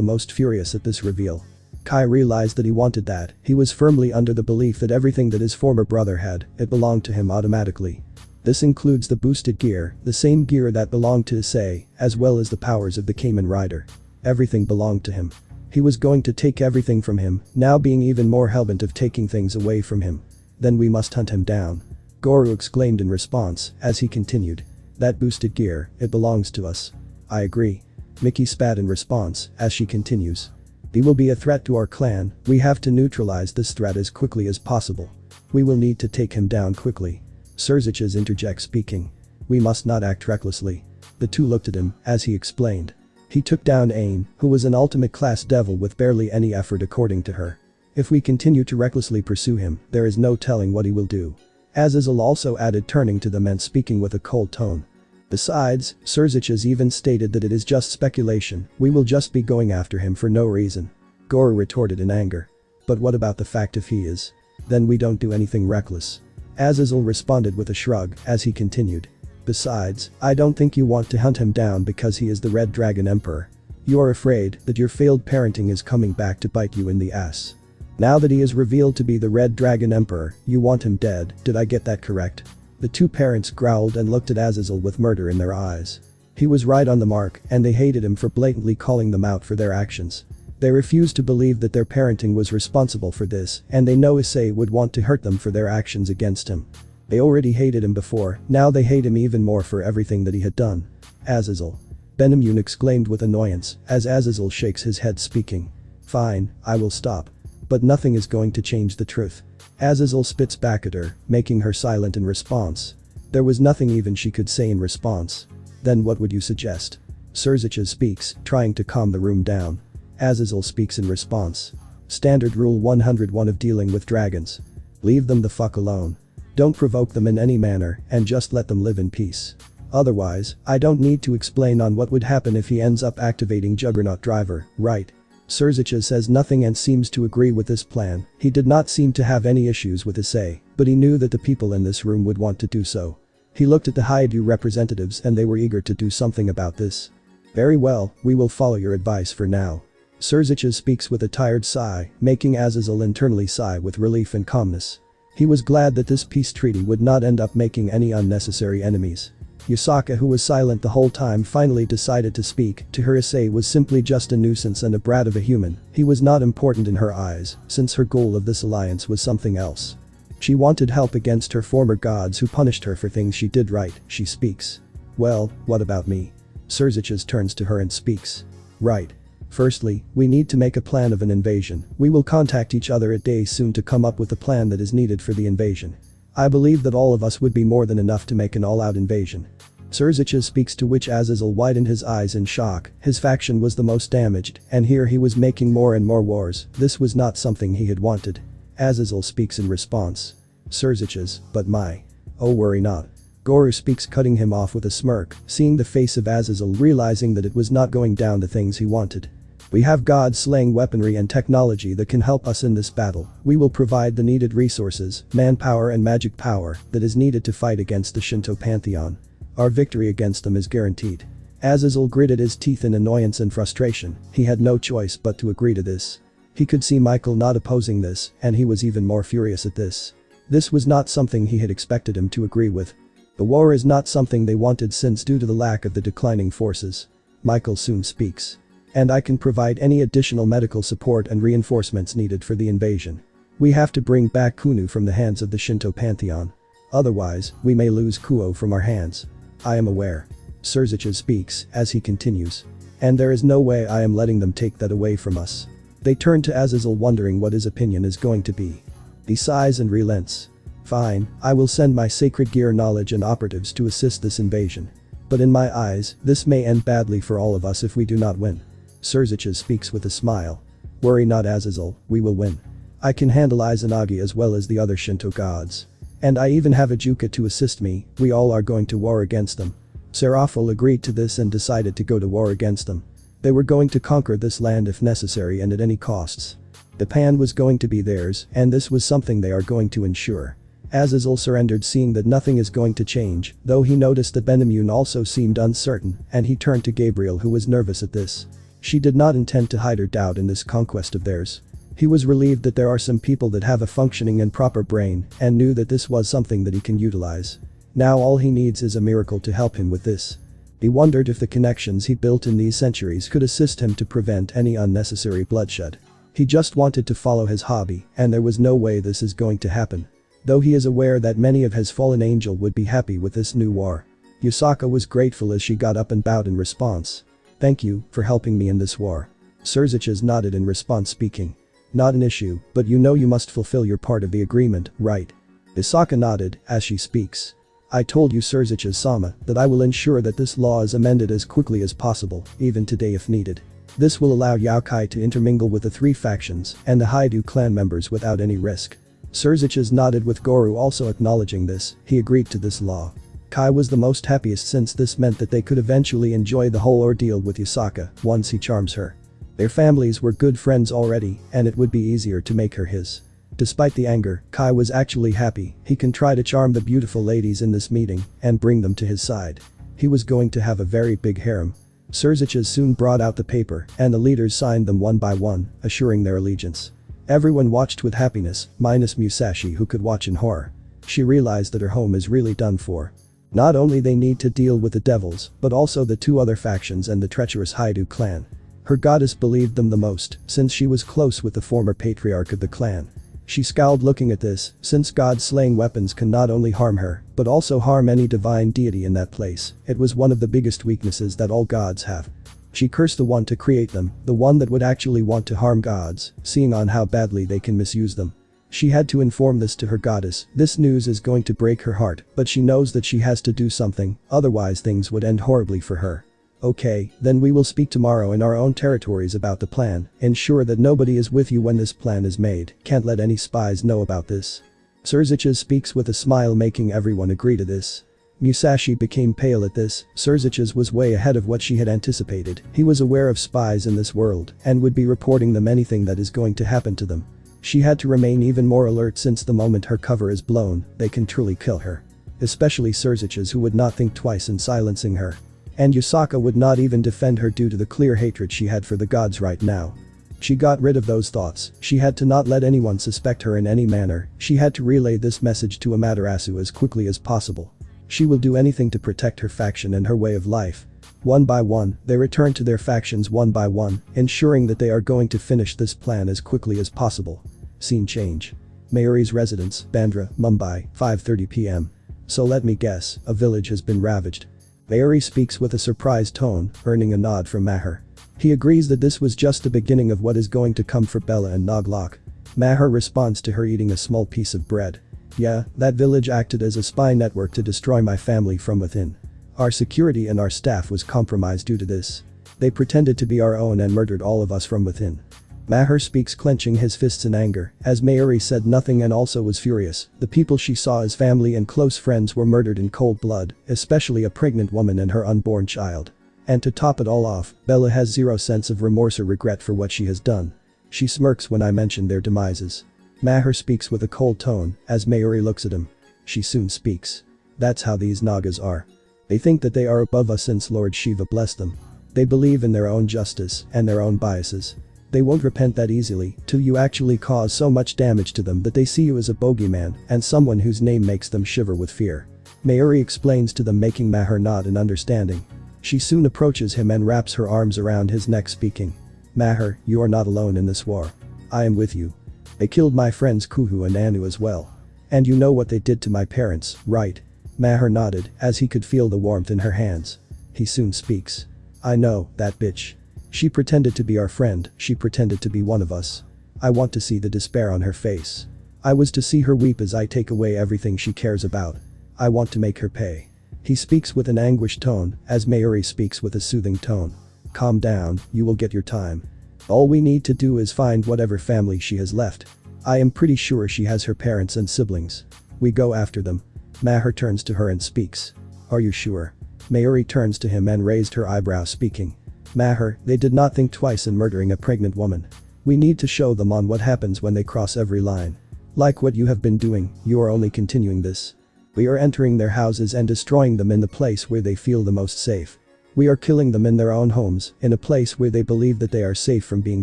most furious at this reveal. Kai realized that he wanted that. He was firmly under the belief that everything that his former brother had, it belonged to him automatically. This includes the boosted gear, the same gear that belonged to Issei, as well as the powers of the Kamen Rider. Everything belonged to him. He was going to take everything from him, now being even more hellbent of taking things away from him. "Then we must hunt him down," Goru exclaimed in response, as he continued. "That boosted gear, it belongs to us." "I agree." Miki spat in response, as she continues. "He will be a threat to our clan. We have to neutralize this threat as quickly as possible. We will need to take him down quickly." Surziches interjects, speaking. "We must not act recklessly." The two looked at him, as he explained. He took down Ain, who was an ultimate class devil with barely any effort according to her. If we continue to recklessly pursue him, there is no telling what he will do. Azazel also added, turning to them and speaking with a cold tone. "Besides, Surziches even stated that it is just speculation, we will just be going after him for no reason." Goru retorted in anger. "But what about the fact if he is? Then we don't do anything reckless." Azazel responded with a shrug, as he continued. "Besides, I don't think you want to hunt him down because he is the Red Dragon Emperor. You are afraid that your failed parenting is coming back to bite you in the ass. Now that he is revealed to be the Red Dragon Emperor, you want him dead, did I get that correct?" The two parents growled and looked at Azazel with murder in their eyes. He was right on the mark, and they hated him for blatantly calling them out for their actions. They refused to believe that their parenting was responsible for this, and they know Issei would want to hurt them for their actions against him. They already hated him before, now they hate him even more for everything that he had done. "Azazel." Benamun exclaimed with annoyance, as Azazel shakes his head, speaking. "Fine, I will stop. But nothing is going to change the truth." Azazel spits back at her, making her silent in response. There was nothing even she could say in response. "Then what would you suggest?" Surziches speaks, trying to calm the room down. Azazel speaks in response. "Standard rule 101 of dealing with dragons. Leave them the fuck alone. Don't provoke them in any manner, and just let them live in peace. Otherwise, I don't need to explain on what would happen if he ends up activating Juggernaut Driver, right?" Surziches says nothing and seems to agree with this plan. He did not seem to have any issues with Issei, but he knew that the people in this room would want to do so. He looked at the Hyoudou representatives and they were eager to do something about this. "Very well, we will follow your advice for now." Surziches speaks with a tired sigh, making Azazel internally sigh with relief and calmness. He was glad that this peace treaty would not end up making any unnecessary enemies. Yusaka, who was silent the whole time, finally decided to speak. To her, Issei was simply just a nuisance and a brat of a human. He was not important in her eyes, since her goal of this alliance was something else. She wanted help against her former gods who punished her for things she did right, she speaks. Well, what about me? Surziches turns to her and speaks. Right. Firstly, we need to make a plan of an invasion. We will contact each other at day soon to come up with the plan that is needed for the invasion. I believe that all of us would be more than enough to make an all-out invasion. Surziches speaks, to which Azazel widened his eyes in shock. His faction was the most damaged, and here he was making more and more wars. This was not something he had wanted. Azazel speaks in response. Surziches, but my. Oh, worry not. Guru speaks, cutting him off with a smirk, seeing the face of Azazel, realizing that it was not going down the things he wanted. We have god-slaying weaponry and technology that can help us in this battle. We will provide the needed resources, manpower and magic power that is needed to fight against the Shinto pantheon. Our victory against them is guaranteed. Azazel gritted his teeth in annoyance and frustration. He had no choice but to agree to this. He could see Michael not opposing this, and he was even more furious at this. This was not something he had expected him to agree with. The war is not something they wanted, since due to the lack of the declining forces. Michael soon speaks. And I can provide any additional medical support and reinforcements needed for the invasion. We have to bring back Kunu from the hands of the Shinto pantheon. Otherwise, we may lose Kuo from our hands. I am aware. Surziches speaks as he continues. And there is no way I am letting them take that away from us. They turn to Azazel, wondering what his opinion is going to be. He sighs and relents. Fine, I will send my sacred gear knowledge and operatives to assist this invasion. But in my eyes, this may end badly for all of us if we do not win. Surziches speaks with a smile. Worry not, Azazel, we will win. I can handle Izanagi as well as the other Shinto gods. And I even have a Juka to assist me. We all are going to war against them. Seraphil agreed to this and decided to go to war against them. They were going to conquer this land if necessary and at any costs. The pan was going to be theirs, and this was something they are going to ensure. Azazel surrendered, seeing that nothing is going to change, though he noticed that Benamun also seemed uncertain, and he turned to Gabriel, who was nervous at this. She did not intend to hide her doubt in this conquest of theirs. He was relieved that there are some people that have a functioning and proper brain, and knew that this was something that he can utilize. Now all he needs is a miracle to help him with this. He wondered if the connections he built in these centuries could assist him to prevent any unnecessary bloodshed. He just wanted to follow his hobby, and there was no way this is going to happen. Though he is aware that many of his fallen angel would be happy with this new war. Yusaka was grateful as she got up and bowed in response. Thank you for helping me in this war. Surziches nodded in response, speaking. Not an issue, but you know you must fulfill your part of the agreement, right? Yusaka nodded as she speaks. I told you, Surziches-sama, that I will ensure that this law is amended as quickly as possible, even today if needed. This will allow Yaokai to intermingle with the three factions and the Hyoudou clan members without any risk. Surziches nodded, with Goro also acknowledging this. He agreed to this law. Kai was the most happiest, since this meant that they could eventually enjoy the whole ordeal with Yusaka once he charms her. Their families were good friends already, and it would be easier to make her his. Despite the anger, Kai was actually happy. He can try to charm the beautiful ladies in this meeting and bring them to his side. He was going to have a very big harem. Surziches soon brought out the paper, and the leaders signed them one by one, assuring their allegiance. Everyone watched with happiness, minus Musashi, who could watch in horror. She realized that her home is really done for. Not only they need to deal with the devils, but also the two other factions and the treacherous Hyoudou clan. Her goddess believed them the most, since she was close with the former patriarch of the clan. She scowled looking at this, since god-slaying weapons can not only harm her, but also harm any divine deity in that place. It was one of the biggest weaknesses that all gods have. She cursed the one to create them, the one that would actually want to harm gods, seeing on how badly they can misuse them. She had to inform this to her goddess. This news is going to break her heart, but she knows that she has to do something, otherwise things would end horribly for her. Okay, then we will speak tomorrow in our own territories about the plan. Ensure that nobody is with you when this plan is made. Can't let any spies know about this. Surziches speaks with a smile, making everyone agree to this. Musashi became pale at this. Surziches was way ahead of what she had anticipated. He was aware of spies in this world and would be reporting them anything that is going to happen to them. She had to remain even more alert, since the moment her cover is blown, they can truly kill her. Especially Surziches, who would not think twice in silencing her. And Yusaka would not even defend her due to the clear hatred she had for the gods right now. She got rid of those thoughts. She had to not let anyone suspect her in any manner. She had to relay this message to Amaterasu as quickly as possible. She will do anything to protect her faction and her way of life. One by one, they return to their factions one by one, ensuring that they are going to finish this plan as quickly as possible. Scene change. Mayuri's residence, Bandra, Mumbai, 5:30 p.m. So let me guess, a village has been ravaged. Mayuri speaks with a surprised tone, earning a nod from Maher. He agrees that this was just the beginning of what is going to come for Bella and Naglok. Maher responds to her eating a small piece of bread. Yeah, that village acted as a spy network to destroy my family from within. Our security and our staff was compromised due to this. They pretended to be our own and murdered all of us from within. Maher speaks clenching his fists in anger, as Mayuri said nothing and also was furious. The people she saw as family and close friends were murdered in cold blood, especially a pregnant woman and her unborn child. And to top it all off, Bella has zero sense of remorse or regret for what she has done. She smirks when I mention their demises. Maher speaks with a cold tone, as Mayuri looks at him. She soon speaks. That's how these Nagas are. They think that they are above us since Lord Shiva blessed them. They believe in their own justice and their own biases. They won't repent that easily till you actually cause so much damage to them that they see you as a bogeyman and someone whose name makes them shiver with fear. Mayuri explains to them, making Maher nod in understanding. She soon approaches him and wraps her arms around his neck, speaking. Maher, you are not alone in this war. I am with you. They killed my friends Kuhu and Anu as well. And you know what they did to my parents, right? Maher nodded as he could feel the warmth in her hands. He soon speaks. I know, that bitch. She pretended to be our friend, she pretended to be one of us. I want to see the despair on her face. I was to see her weep as I take away everything she cares about. I want to make her pay. He speaks with an anguished tone, as Mayuri speaks with a soothing tone. Calm down, you will get your time. All we need to do is find whatever family she has left. I am pretty sure she has her parents and siblings. We go after them. Maher turns to her and speaks. Are you sure? Mayuri turns to him and raised her eyebrow, speaking. Maher, they did not think twice in murdering a pregnant woman. We need to show them on what happens when they cross every line. Like what you have been doing, you are only continuing this. We are entering their houses and destroying them in the place where they feel the most safe. We are killing them in their own homes, in a place where they believe that they are safe from being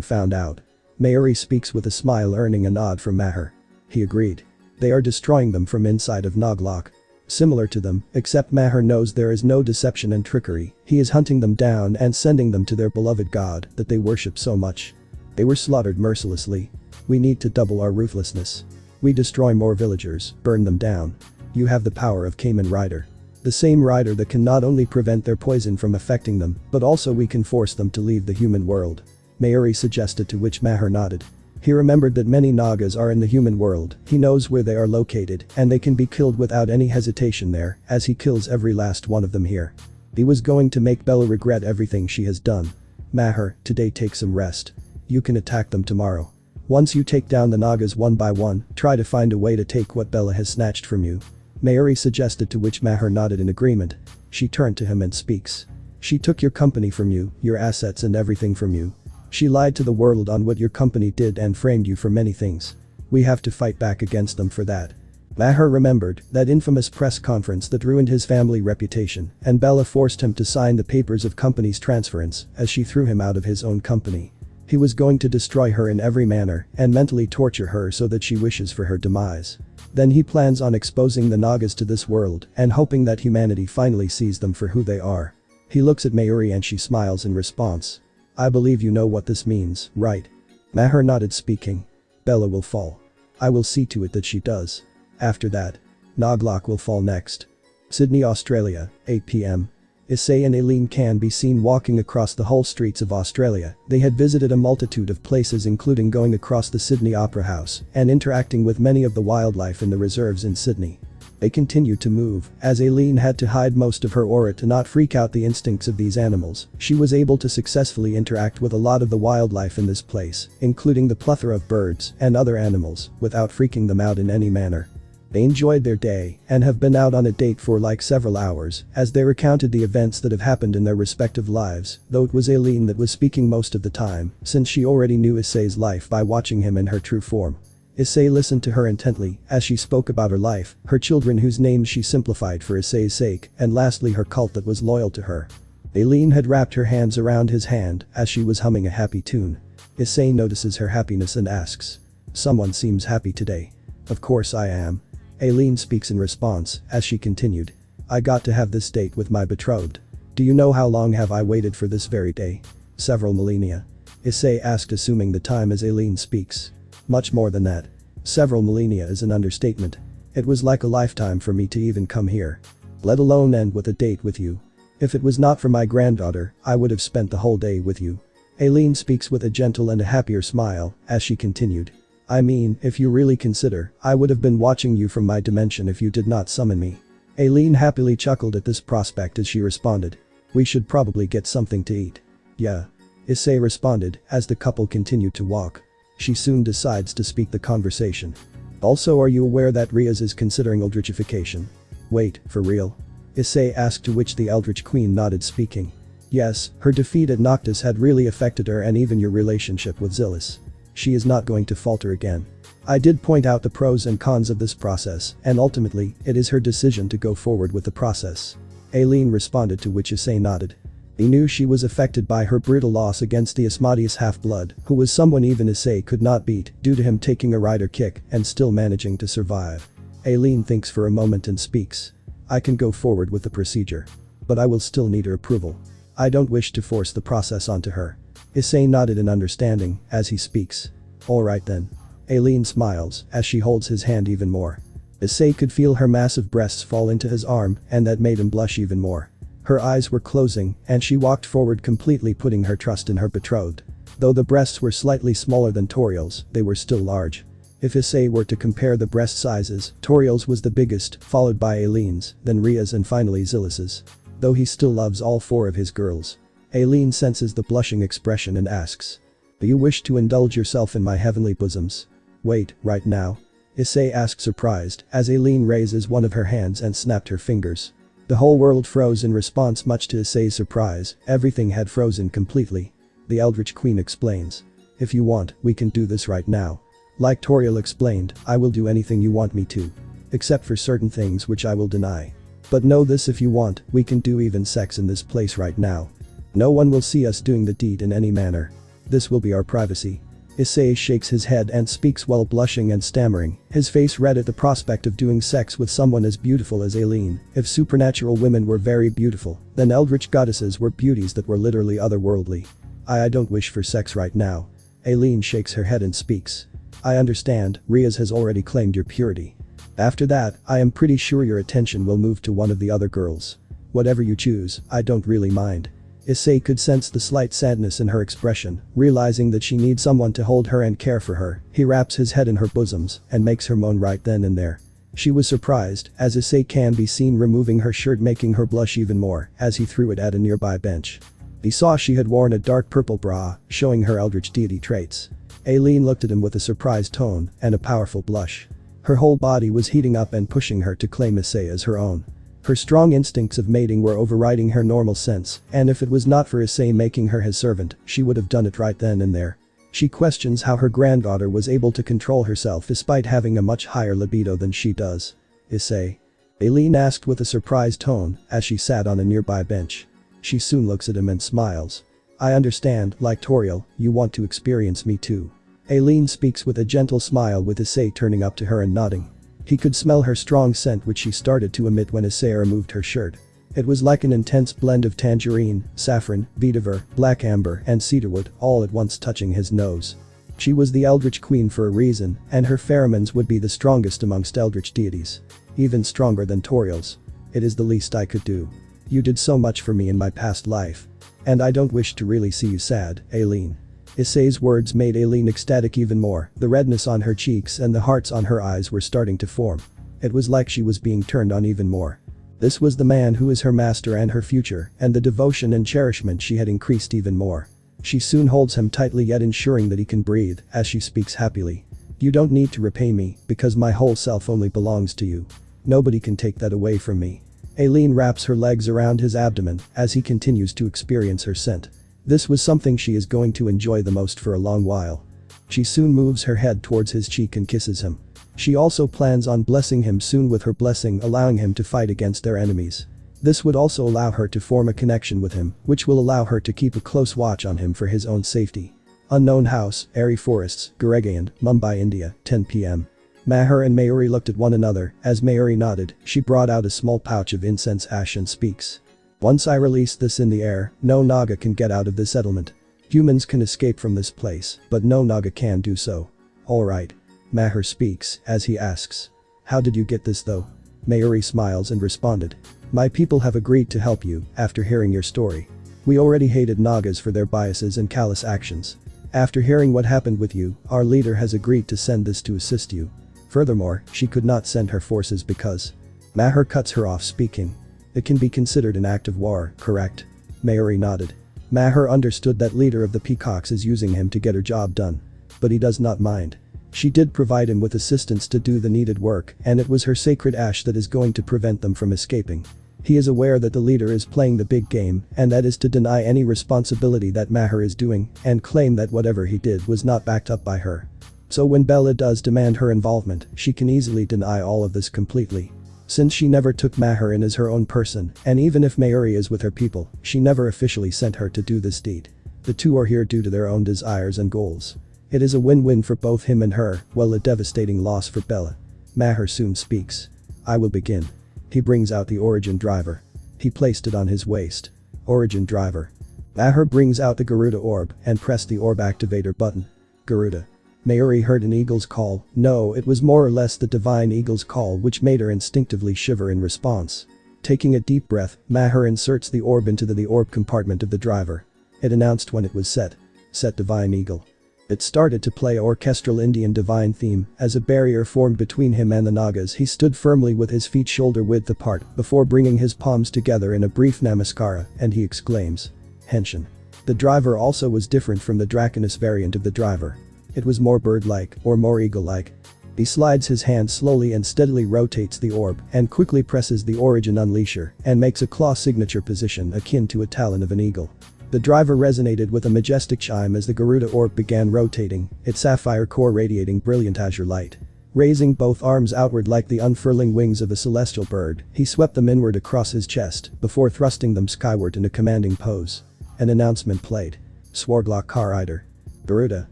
found out. Mayuri speaks with a smile, earning a nod from Maher. He agreed. They are destroying them from inside of Naglok. Similar to them, except Maher knows there is no deception and trickery. He is hunting them down and sending them to their beloved god that they worship so much. They were slaughtered mercilessly. We need to double our ruthlessness. We destroy more villagers, burn them down. You have the power of Kamen Rider. The same rider that can not only prevent their poison from affecting them, but also we can force them to leave the human world. Mayuri suggested, to which Maher nodded. He remembered that many Nagas are in the human world, he knows where they are located, and they can be killed without any hesitation there, as he kills every last one of them here. He was going to make Bella regret everything she has done. Maher, today take some rest. You can attack them tomorrow. Once you take down the Nagas one by one, try to find a way to take what Bella has snatched from you. Mayuri suggested, to which Maher nodded in agreement. She turned to him and speaks. She took your company from you, your assets and everything from you. She lied to the world on what your company did and framed you for many things. We have to fight back against them for that. Maher remembered that infamous press conference that ruined his family reputation, and Bella forced him to sign the papers of company's transference as she threw him out of his own company. He was going to destroy her in every manner and mentally torture her so that she wishes for her demise. Then he plans on exposing the Nagas to this world and hoping that humanity finally sees them for who they are. He looks at Mayuri and she smiles in response. I believe you know what this means, right? Maher nodded, speaking. Bella will fall. I will see to it that she does. After that, Naglok will fall next. Sydney, Australia, 8 p.m. Issei and Aileen can be seen walking across the whole streets of Australia. They had visited a multitude of places, including going across the Sydney Opera House and interacting with many of the wildlife in the reserves in Sydney. They continued to move, as Aileen had to hide most of her aura to not freak out the instincts of these animals. She was able to successfully interact with a lot of the wildlife in this place, including the plethora of birds and other animals, without freaking them out in any manner. They enjoyed their day and have been out on a date for like several hours as they recounted the events that have happened in their respective lives, though it was Aileen that was speaking most of the time, since she already knew Issei's life by watching him in her true form. Issei listened to her intently as she spoke about her life, her children whose names she simplified for Issei's sake, and lastly her cult that was loyal to her. Aileen had wrapped her hands around his hand as she was humming a happy tune. Issei notices her happiness and asks. Someone seems happy today. Of course I am. Aileen speaks in response as she continued. I got to have this date with my betrothed. Do you know how long have I waited for this very day? Several millennia. Issei asked, assuming the time as Aileen speaks. Much more than that. several millennia is an understatement. It was like a lifetime for me to even come here. Let alone end with a date with you. If it was not for my granddaughter, I would have spent the whole day with you. Aileen speaks with a gentle and a happier smile, as she continued. I mean, if you really consider, I would have been watching you from my dimension if you did not summon me. Aileen happily chuckled at this prospect as she responded. We should probably get something to eat. Yeah. Issei responded, as the couple continued to walk. She soon decides to speak the conversation. Also, are you aware that Riaz is considering eldritchification? Wait, for real? Issei asked, to which the Eldritch Queen nodded, speaking. Yes, her defeat at Noctis had really affected her, and even your relationship with Zillis. She is not going to falter again. I did point out the pros and cons of this process, and ultimately, it is her decision to go forward with the process. Aileen responded, to which Issei nodded. He knew she was affected by her brutal loss against the Asmodeus half-blood, who was someone even Issei could not beat due to him taking a rider kick and still managing to survive. Aileen thinks for a moment and speaks. I can go forward with the procedure. But I will still need her approval. I don't wish to force the process onto her. Issei nodded in understanding as he speaks. Alright then. Aileen smiles as she holds his hand even more. Issei could feel her massive breasts fall into his arm, and that made him blush even more. Her eyes were closing, and she walked forward, completely putting her trust in her betrothed. Though the breasts were slightly smaller than Toriel's, they were still large. If Issei were to compare the breast sizes, Toriel's was the biggest, followed by Aileen's, then Ria's, and finally Zillis's. Though he still loves all four of his girls. Aileen senses the blushing expression and asks. Do you wish to indulge yourself in my heavenly bosoms? Wait, right now? Issei asked, surprised, as Aileen raises one of her hands and snapped her fingers. The whole world froze in response, much to Issei's surprise. Everything had frozen completely. The Eldritch Queen explains. If you want, we can do this right now. Like Toriel explained, I will do anything you want me to. Except for certain things which I will deny. But know this, if you want, we can do even sex in this place right now. No one will see us doing the deed in any manner. This will be our privacy. Issei shakes his head and speaks while blushing and stammering, his face red at the prospect of doing sex with someone as beautiful as Aileen. If supernatural women were very beautiful, then eldritch goddesses were beauties that were literally otherworldly. I don't wish for sex right now. Aileen shakes her head and speaks. I understand, Riaz has already claimed your purity. After that, I am pretty sure your attention will move to one of the other girls. Whatever you choose, I don't really mind. Issei could sense the slight sadness in her expression, realizing that she needs someone to hold her and care for her. He wraps his head in her bosoms and makes her moan right then and there. She was surprised, as Issei can be seen removing her shirt, making her blush even more as he threw it at a nearby bench. He saw she had worn a dark purple bra, showing her eldritch deity traits. Aileen looked at him with a surprised tone and a powerful blush. Her whole body was heating up and pushing her to claim Issei as her own. Her strong instincts of mating were overriding her normal sense, and if it was not for Issei making her his servant, she would have done it right then and there. She questions how her granddaughter was able to control herself despite having a much higher libido than she does. Issei? Aileen asked with a surprised tone as she sat on a nearby bench. She soon looks at him and smiles. I understand, like Toriel, you want to experience me too. Aileen speaks with a gentle smile, with Issei turning up to her and nodding. He could smell her strong scent, which she started to emit when Issei removed her shirt. It was like an intense blend of tangerine, saffron, vetiver, black amber, and cedarwood, all at once touching his nose. She was the Eldritch Queen for a reason, and her pheromones would be the strongest amongst eldritch deities. Even stronger than Toriel's. It is the least I could do. You did so much for me in my past life. And I don't wish to really see you sad, Aileen. Issei's words made Aileen ecstatic even more. The redness on her cheeks and the hearts on her eyes were starting to form. It was like she was being turned on even more. This was the man who is her master and her future, and the devotion and cherishment she had increased even more. She soon holds him tightly, yet ensuring that he can breathe as she speaks happily. You don't need to repay me, because my whole self only belongs to you. Nobody can take that away from me. Aileen wraps her legs around his abdomen as he continues to experience her scent. This was something she is going to enjoy the most for a long while. She soon moves her head towards his cheek and kisses him. She also plans on blessing him soon with her blessing, allowing him to fight against their enemies. This would also allow her to form a connection with him, which will allow her to keep a close watch on him for his own safety. Unknown house, Airy Forests, Goregaon, Mumbai, India, 10 p.m. Mahar and Mayuri looked at one another. As Mayuri nodded, she brought out a small pouch of incense ash and speaks. Once I release this in the air, no Naga can get out of the settlement. Humans can escape from this place, but no Naga can do so. Alright. Maher speaks as he asks. How did you get this though? Mayuri smiles and responded. My people have agreed to help you after hearing your story. We already hated Nagas for their biases and callous actions. After hearing what happened with you, our leader has agreed to send this to assist you. Furthermore, she could not send her forces because. Maher cuts her off speaking. It can be considered an act of war, correct? Mayuri nodded. Maher understood that leader of the peacocks is using him to get her job done. But he does not mind. She did provide him with assistance to do the needed work, and it was her sacred ash that is going to prevent them from escaping. He is aware that the leader is playing the big game, and that is to deny any responsibility that Maher is doing, and claim that whatever he did was not backed up by her. So when Bella does demand her involvement, she can easily deny all of this completely. Since she never took Maher in as her own person, and even if Mayuri is with her people, she never officially sent her to do this deed. The two are here due to their own desires and goals. It is a win-win for both him and her, while a devastating loss for Bella. Maher soon speaks. I will begin. He brings out the origin driver. He placed it on his waist. Origin driver. Maher brings out the Garuda orb and pressed the orb activator button. Garuda. Mayuri heard an eagle's call. No, it was more or less the divine eagle's call which made her instinctively shiver in response. Taking a deep breath, Maher inserts the orb into the orb compartment of the driver. It announced when it was set. Set divine eagle. It started to play orchestral Indian divine theme. As a barrier formed between him and the Nagas, he stood firmly with his feet shoulder width apart before bringing his palms together in a brief namaskara, and he exclaims. Henshin. The driver also was different from the Draconus variant of the driver. It was more bird-like or more eagle-like. He slides his hand slowly and steadily rotates the orb and quickly presses the origin unleasher and makes a claw signature position akin to a talon of an eagle. The driver resonated with a majestic chime as the Garuda orb began rotating, its sapphire core radiating brilliant azure light. Raising both arms outward like the unfurling wings of a celestial bird, he swept them inward across his chest before thrusting them skyward in a commanding pose. An announcement played. Swordlock Kar Eider. Garuda.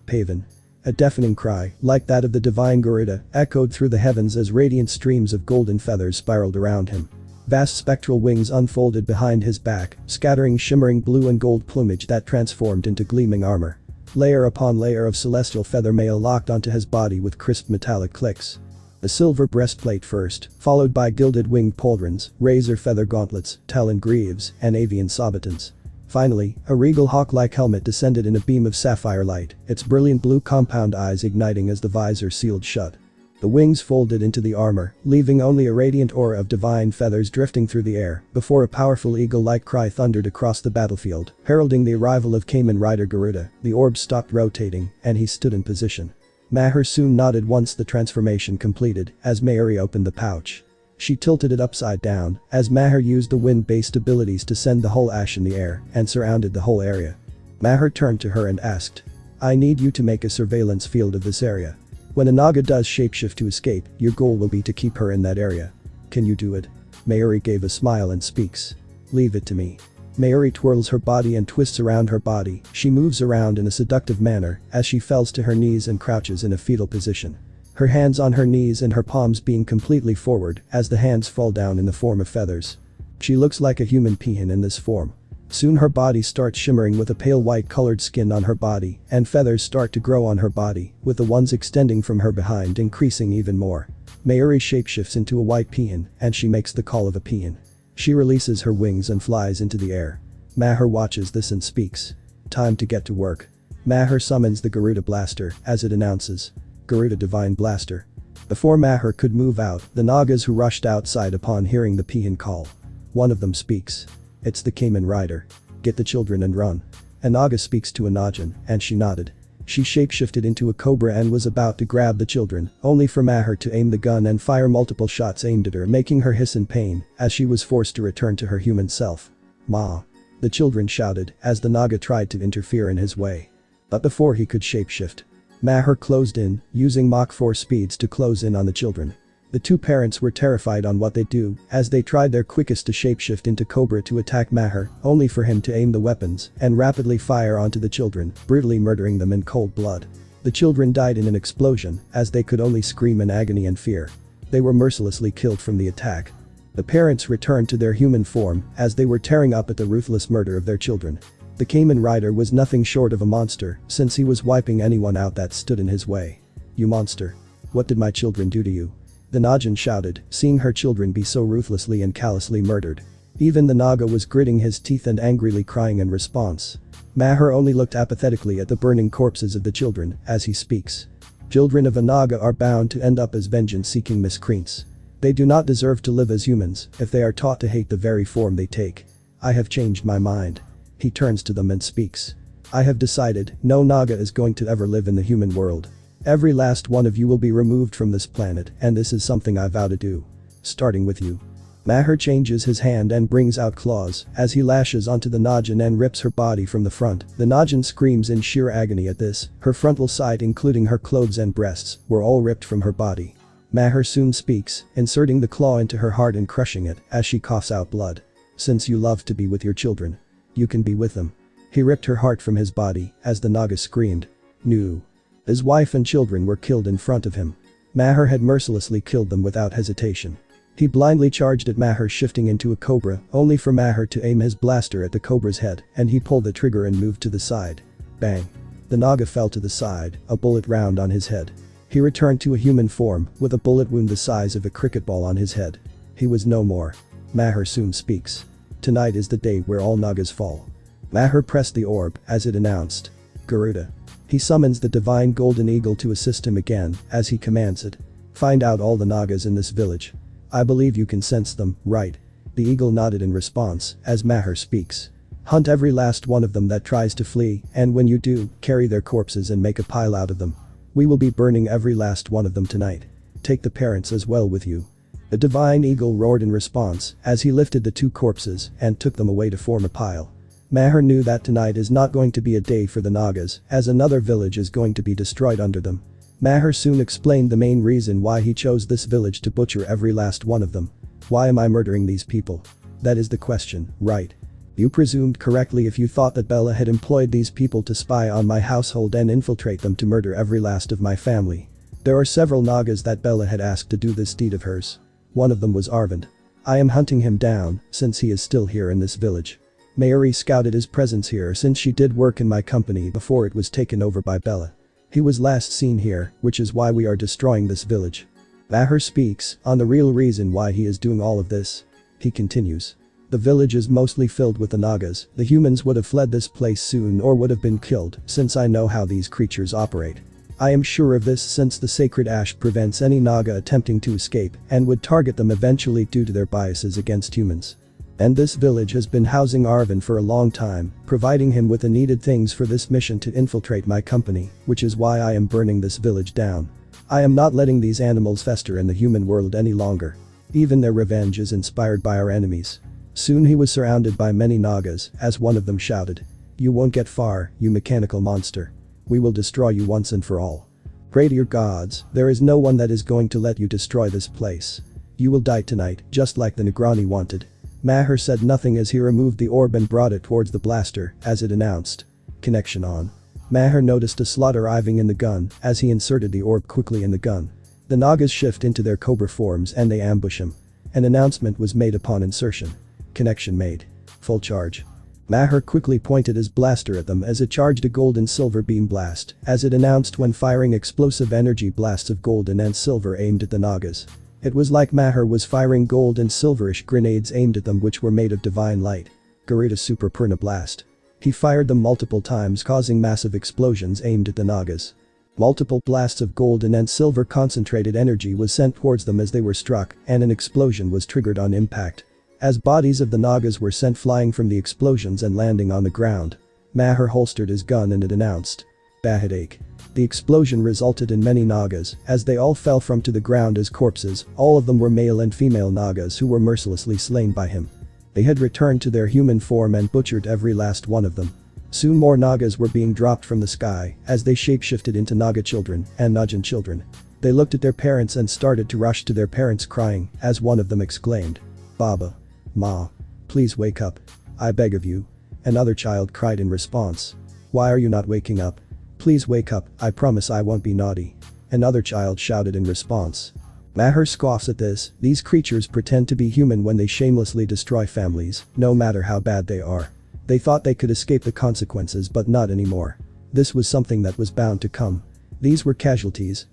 Pavan. A deafening cry, like that of the divine Garuda, echoed through the heavens as radiant streams of golden feathers spiraled around him. Vast spectral wings unfolded behind his back, scattering shimmering blue and gold plumage that transformed into gleaming armor. Layer upon layer of celestial feather mail locked onto his body with crisp metallic clicks. A silver breastplate first, followed by gilded winged pauldrons, razor feather gauntlets, talon greaves, and avian sabatons. Finally, a regal hawk-like helmet descended in a beam of sapphire light, its brilliant blue compound eyes igniting as the visor sealed shut. The wings folded into the armor, leaving only a radiant aura of divine feathers drifting through the air before a powerful eagle-like cry thundered across the battlefield, heralding the arrival of Kamen Rider Garuda. The orb stopped rotating, and he stood in position. Maher soon nodded once the transformation completed, as Mayuri opened the pouch. She tilted it upside down, as Maher used the wind-based abilities to send the whole ash in the air and surrounded the whole area. Maher turned to her and asked. I need you to make a surveillance field of this area. When a Naga does shapeshift to escape, your goal will be to keep her in that area. Can you do it? Mayuri gave a smile and speaks. Leave it to me. Mayuri twirls her body and twists around her body. She moves around in a seductive manner as she falls to her knees and crouches in a fetal position. Her hands on her knees and her palms being completely forward as the hands fall down in the form of feathers. She looks like a human peahen in this form. Soon her body starts shimmering with a pale white colored skin on her body, and feathers start to grow on her body, with the ones extending from her behind increasing even more. Mayuri shapeshifts into a white peahen, and she makes the call of a peahen. She releases her wings and flies into the air. Maher watches this and speaks. Time to get to work. Maher summons the Garuda Blaster, as it announces. Garuda Divine Blaster. Before Maher could move out, the Nagas who rushed outside upon hearing the peahen call. One of them speaks. It's the Kamen Rider. Get the children and run. A Naga speaks to a Najin, and she nodded. She shapeshifted into a cobra and was about to grab the children, only for Maher to aim the gun and fire multiple shots aimed at her, making her hiss in pain as she was forced to return to her human self. Ma. The children shouted as the Naga tried to interfere in his way. But before he could shapeshift, Maher closed in, using Mach 4 speeds to close in on the children. The two parents were terrified on what they do as they tried their quickest to shapeshift into Cobra to attack Maher, only for him to aim the weapons and rapidly fire onto the children, brutally murdering them in cold blood. The children died in an explosion as they could only scream in agony and fear. They were mercilessly killed from the attack. The parents returned to their human form as they were tearing up at the ruthless murder of their children. The Kamen Rider was nothing short of a monster since he was wiping anyone out that stood in his way. You monster. What did my children do to you? The Najin shouted, seeing her children be so ruthlessly and callously murdered. Even the Naga was gritting his teeth and angrily crying in response. Maher only looked apathetically at the burning corpses of the children as he speaks. Children of a Naga are bound to end up as vengeance-seeking miscreants. They do not deserve to live as humans if they are taught to hate the very form they take. I have changed my mind. He turns to them and speaks. I have decided no Naga is going to ever live in the human world. Every last one of you will be removed from this planet, and this is something I vow to do. Starting with you. Maher changes his hand and brings out claws as he lashes onto the Najin and rips her body from the front. The Najin screams in sheer agony at this. Her frontal side, including her clothes and breasts, were all ripped from her body. Maher soon speaks, inserting the claw into her heart and crushing it as she coughs out blood. Since you love to be with your children, you can be with them. He ripped her heart from his body as the Naga screamed. No. His wife and children were killed in front of him. Maher had mercilessly killed them without hesitation. He blindly charged at Maher, shifting into a cobra, only for Maher to aim his blaster at the cobra's head, and he pulled the trigger and moved to the side. Bang. The Naga fell to the side, a bullet round on his head. He returned to a human form, with a bullet wound the size of a cricket ball on his head. He was no more. Maher soon speaks. Tonight is the day where all Nagas fall. Maher pressed the orb as it announced. Garuda. He summons the divine golden eagle to assist him again as he commands it. Find out all the Nagas in this village. I believe you can sense them, right? The eagle nodded in response as Maher speaks. Hunt every last one of them that tries to flee, and when you do, carry their corpses and make a pile out of them. We will be burning every last one of them tonight. Take the parents as well with you. The divine eagle roared in response as he lifted the two corpses and took them away to form a pile. Maher knew that tonight is not going to be a day for the Nagas, as another village is going to be destroyed under them. Maher soon explained the main reason why he chose this village to butcher every last one of them. Why am I murdering these people? That is the question, right? You presumed correctly if you thought that Bella had employed these people to spy on my household and infiltrate them to murder every last of my family. There are several Nagas that Bella had asked to do this deed of hers. One of them was Arvind. I am hunting him down since he is still here in this village. Mayuri scouted his presence here since she did work in my company before it was taken over by Bella. He was last seen here, which is why we are destroying this village. Maher speaks on the real reason why he is doing all of this. He continues. The village is mostly filled with the Nagas. The humans would have fled this place soon or would have been killed, since I know how these creatures operate. I am sure of this since the sacred ash prevents any Naga attempting to escape and would target them eventually due to their biases against humans. And this village has been housing Arvind for a long time, providing him with the needed things for this mission to infiltrate my company, which is why I am burning this village down. I am not letting these animals fester in the human world any longer. Even their revenge is inspired by our enemies. Soon he was surrounded by many Nagas as one of them shouted. You won't get far, you mechanical monster. We will destroy you once and for all. Pray to your gods, there is no one that is going to let you destroy this place. You will die tonight, just like the Negrani wanted. Maher said nothing as he removed the orb and brought it towards the blaster as it announced. Connection on. Maher noticed a slot arriving in the gun as he inserted the orb quickly in the gun. The Nagas shift into their cobra forms and they ambush him. An announcement was made upon insertion. Connection made. Full charge. Maher quickly pointed his blaster at them as it charged a gold and silver beam blast as it announced when firing explosive energy blasts of golden and silver aimed at the Nagas. It was like Maher was firing gold and silverish grenades aimed at them which were made of divine light. Garuda Super Purna Blast. He fired them multiple times causing massive explosions aimed at the Nagas. Multiple blasts of golden and silver concentrated energy was sent towards them as they were struck and an explosion was triggered on impact. As bodies of the Nagas were sent flying from the explosions and landing on the ground, Maher holstered his gun and it announced. Bahadache. The explosion resulted in many Nagas as they all fell from to the ground as corpses. All of them were male and female Nagas who were mercilessly slain by him. They had returned to their human form and butchered every last one of them. Soon more Nagas were being dropped from the sky as they shapeshifted into Naga children and Najin children. They looked at their parents and started to rush to their parents crying as one of them exclaimed. Baba. Ma. Please wake up. I beg of you. Another child cried in response. Why are you not waking up? Please wake up, I promise I won't be naughty. Another child shouted in response. Maher scoffs at this. These creatures pretend to be human when they shamelessly destroy families, no matter how bad they are. They thought they could escape the consequences but not anymore. This was something that was bound to come. These were casualties